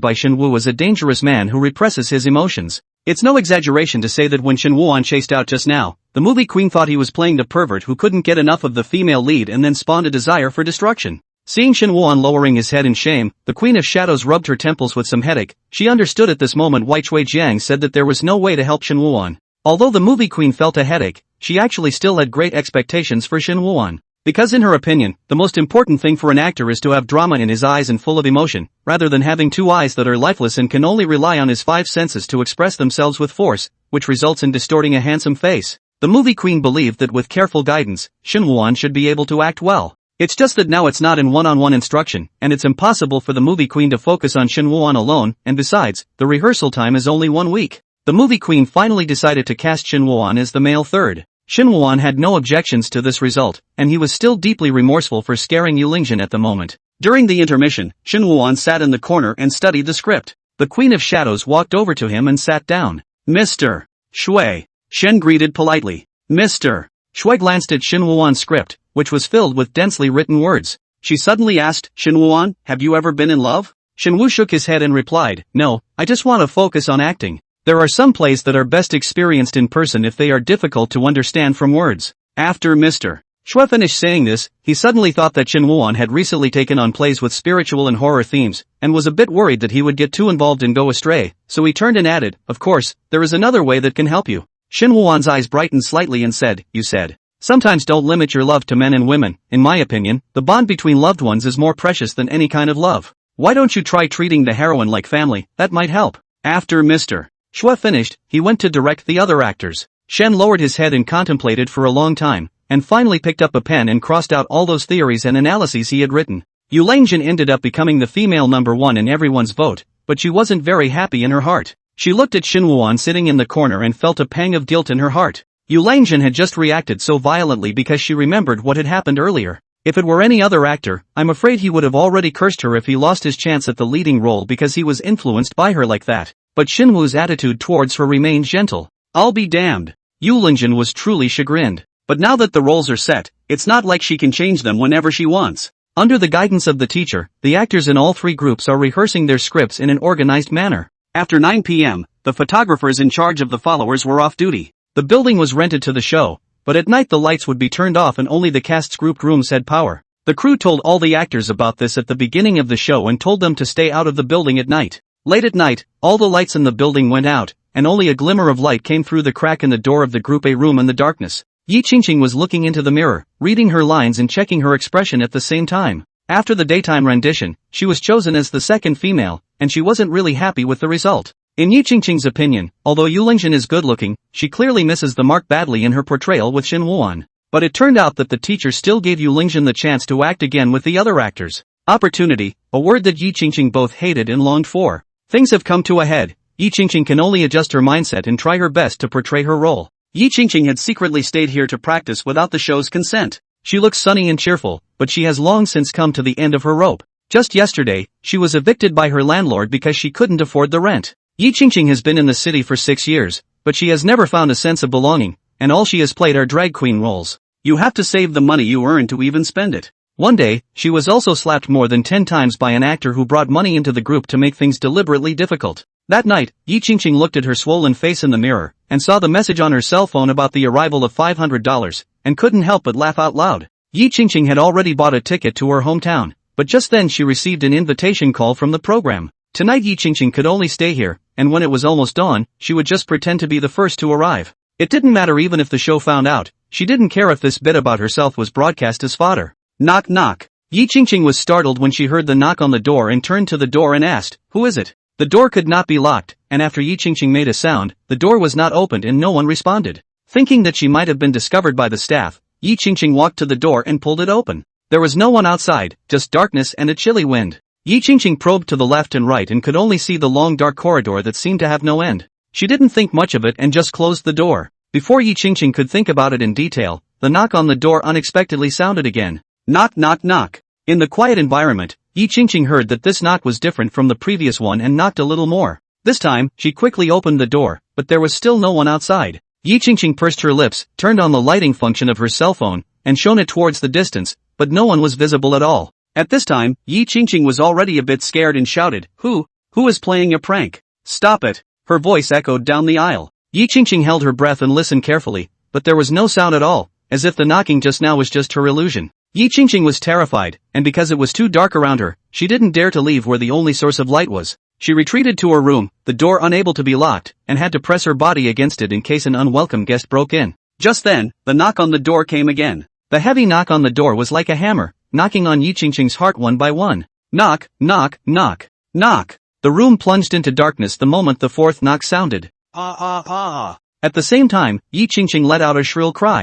by Shin Wu as a dangerous man who represses his emotions. It's no exaggeration to say that when Shin Wuan chased out just now, the movie queen thought he was playing the pervert who couldn't get enough of the female lead and then spawned a desire for destruction. Seeing Shin Wuan lowering his head in shame, the Queen of Shadows rubbed her temples with some headache. She understood at this moment why Cui Jiang said that there was no way to help Shin Wuan. Although the movie queen felt a headache, she actually still had great expectations for Shin Wuan. Because in her opinion, the most important thing for an actor is to have drama in his eyes and full of emotion, rather than having two eyes that are lifeless and can only rely on his five senses to express themselves with force, which results in distorting a handsome face. The movie queen believed that with careful guidance, Shin Wuan should be able to act well. It's just that now it's not in one-on-one instruction, and it's impossible for the movie queen to focus on Shin Wuan alone, and besides, the rehearsal time is only 1 week. The movie queen finally decided to cast Shin Wuan as the male third. Shin Wuan had no objections to this result, and he was still deeply remorseful for scaring Yu Lingjun at the moment. During the intermission, Shin Wuan sat in the corner and studied the script. The Queen of Shadows walked over to him and sat down. Mr. Shui. Shen greeted politely. Mr. Shui glanced at Shin Wuan's script, which was filled with densely written words. She suddenly asked, Shin Wuan, have you ever been in love? Shin Wu shook his head and replied, no, I just want to focus on acting. There are some plays that are best experienced in person if they are difficult to understand from words. After Mr. Shui finished saying this, he suddenly thought that Shin Wuan had recently taken on plays with spiritual and horror themes, and was a bit worried that he would get too involved and go astray, so he turned and added, of course, there is another way that can help you. Shin Wuan's eyes brightened slightly and said, you said. Sometimes don't limit your love to men and women. In my opinion, the bond between loved ones is more precious than any kind of love. Why don't you try treating the heroine like family, that might help. After Mr. Shui finished, he went to direct the other actors. Shen lowered his head and contemplated for a long time, and finally picked up a pen and crossed out all those theories and analyses he had written. Yu Langjin ended up becoming the female number one in everyone's vote, but she wasn't very happy in her heart. She looked at Shin Wuan sitting in the corner and felt a pang of guilt in her heart. Yu Langjin had just reacted so violently because she remembered what had happened earlier. If it were any other actor, I'm afraid he would have already cursed her if he lost his chance at the leading role because he was influenced by her like that. But Shinwoo's attitude towards her remained gentle. I'll be damned. Yu Langjin was truly chagrined. But now that the roles are set, it's not like she can change them whenever she wants. Under the guidance of the teacher, the actors in all three groups are rehearsing their scripts in an organized manner. After 9 p.m., the photographers in charge of the followers were off duty. The building was rented to the show, but at night the lights would be turned off and only the cast's grouped rooms had power. The crew told all the actors about this at the beginning of the show and told them to stay out of the building at night. Late at night, all the lights in the building went out, and only a glimmer of light came through the crack in the door of the Group A room in the darkness. Yi Qingqing was looking into the mirror, reading her lines and checking her expression at the same time. After the daytime rendition, she was chosen as the second female, and she wasn't really happy with the result. In Yi Qingqing's opinion, although Yu Langjin is good-looking, she clearly misses the mark badly in her portrayal with Shin Wuan. But it turned out that the teacher still gave Yu Langjin the chance to act again with the other actors. Opportunity, a word that Yi Qingqing both hated and longed for. Things have come to a head. Yi Qingqing can only adjust her mindset and try her best to portray her role. Yi Qingqing had secretly stayed here to practice without the show's consent. She looks sunny and cheerful, but she has long since come to the end of her rope. Just yesterday, she was evicted by her landlord because she couldn't afford the rent. Yi Qingqing has been in the city for 6 years, but she has never found a sense of belonging, and all she has played are drag queen roles. You have to save the money you earn to even spend it. One day, she was also slapped more than 10 times by an actor who brought money into the group to make things deliberately difficult. That night, Yi Qingqing looked at her swollen face in the mirror, and saw the message on her cell phone about the arrival of $500, and couldn't help but laugh out loud. Yi Qingqing had already bought a ticket to her hometown, but just then she received an invitation call from the program. Tonight Yi Qingqing could only stay here, and when it was almost dawn, she would just pretend to be the first to arrive. It didn't matter even if the show found out, she didn't care if this bit about herself was broadcast as fodder. Knock knock. Yi Qingqing was startled when she heard the knock on the door and turned to the door and asked, "Who is it?" The door could not be locked, and after Yi Qingqing made a sound, the door was not opened and no one responded. Thinking that she might have been discovered by the staff, Yi Qingqing walked to the door and pulled it open. There was no one outside, just darkness and a chilly wind. Yi Qingqing probed to the left and right and could only see the long dark corridor that seemed to have no end. She didn't think much of it and just closed the door. Before Yi Qingqing could think about it in detail, the knock on the door unexpectedly sounded again. Knock knock knock. In the quiet environment, Yi Qingqing heard that this knock was different from the previous one and knocked a little more. This time, she quickly opened the door, but there was still no one outside. Yi Qingqing pursed her lips, turned on the lighting function of her cell phone, and shone it towards the distance, but no one was visible at all. At this time, Yi Qingqing was already a bit scared and shouted, Who is playing a prank? Stop it." Her voice echoed down the aisle. Yi Qingqing held her breath and listened carefully, but there was no sound at all, as if the knocking just now was just her illusion. Yi Qingqing was terrified, and because it was too dark around her, she didn't dare to leave where the only source of light was. She retreated to her room, the door unable to be locked, and had to press her body against it in case an unwelcome guest broke in. Just then, the knock on the door came again. The heavy knock on the door was like a hammer, knocking on Yi Qingqing's heart one by one. Knock, knock, knock, knock. The room plunged into darkness the moment the fourth knock sounded. Ah ah ah. At the same time, Yi Qingqing let out a shrill cry.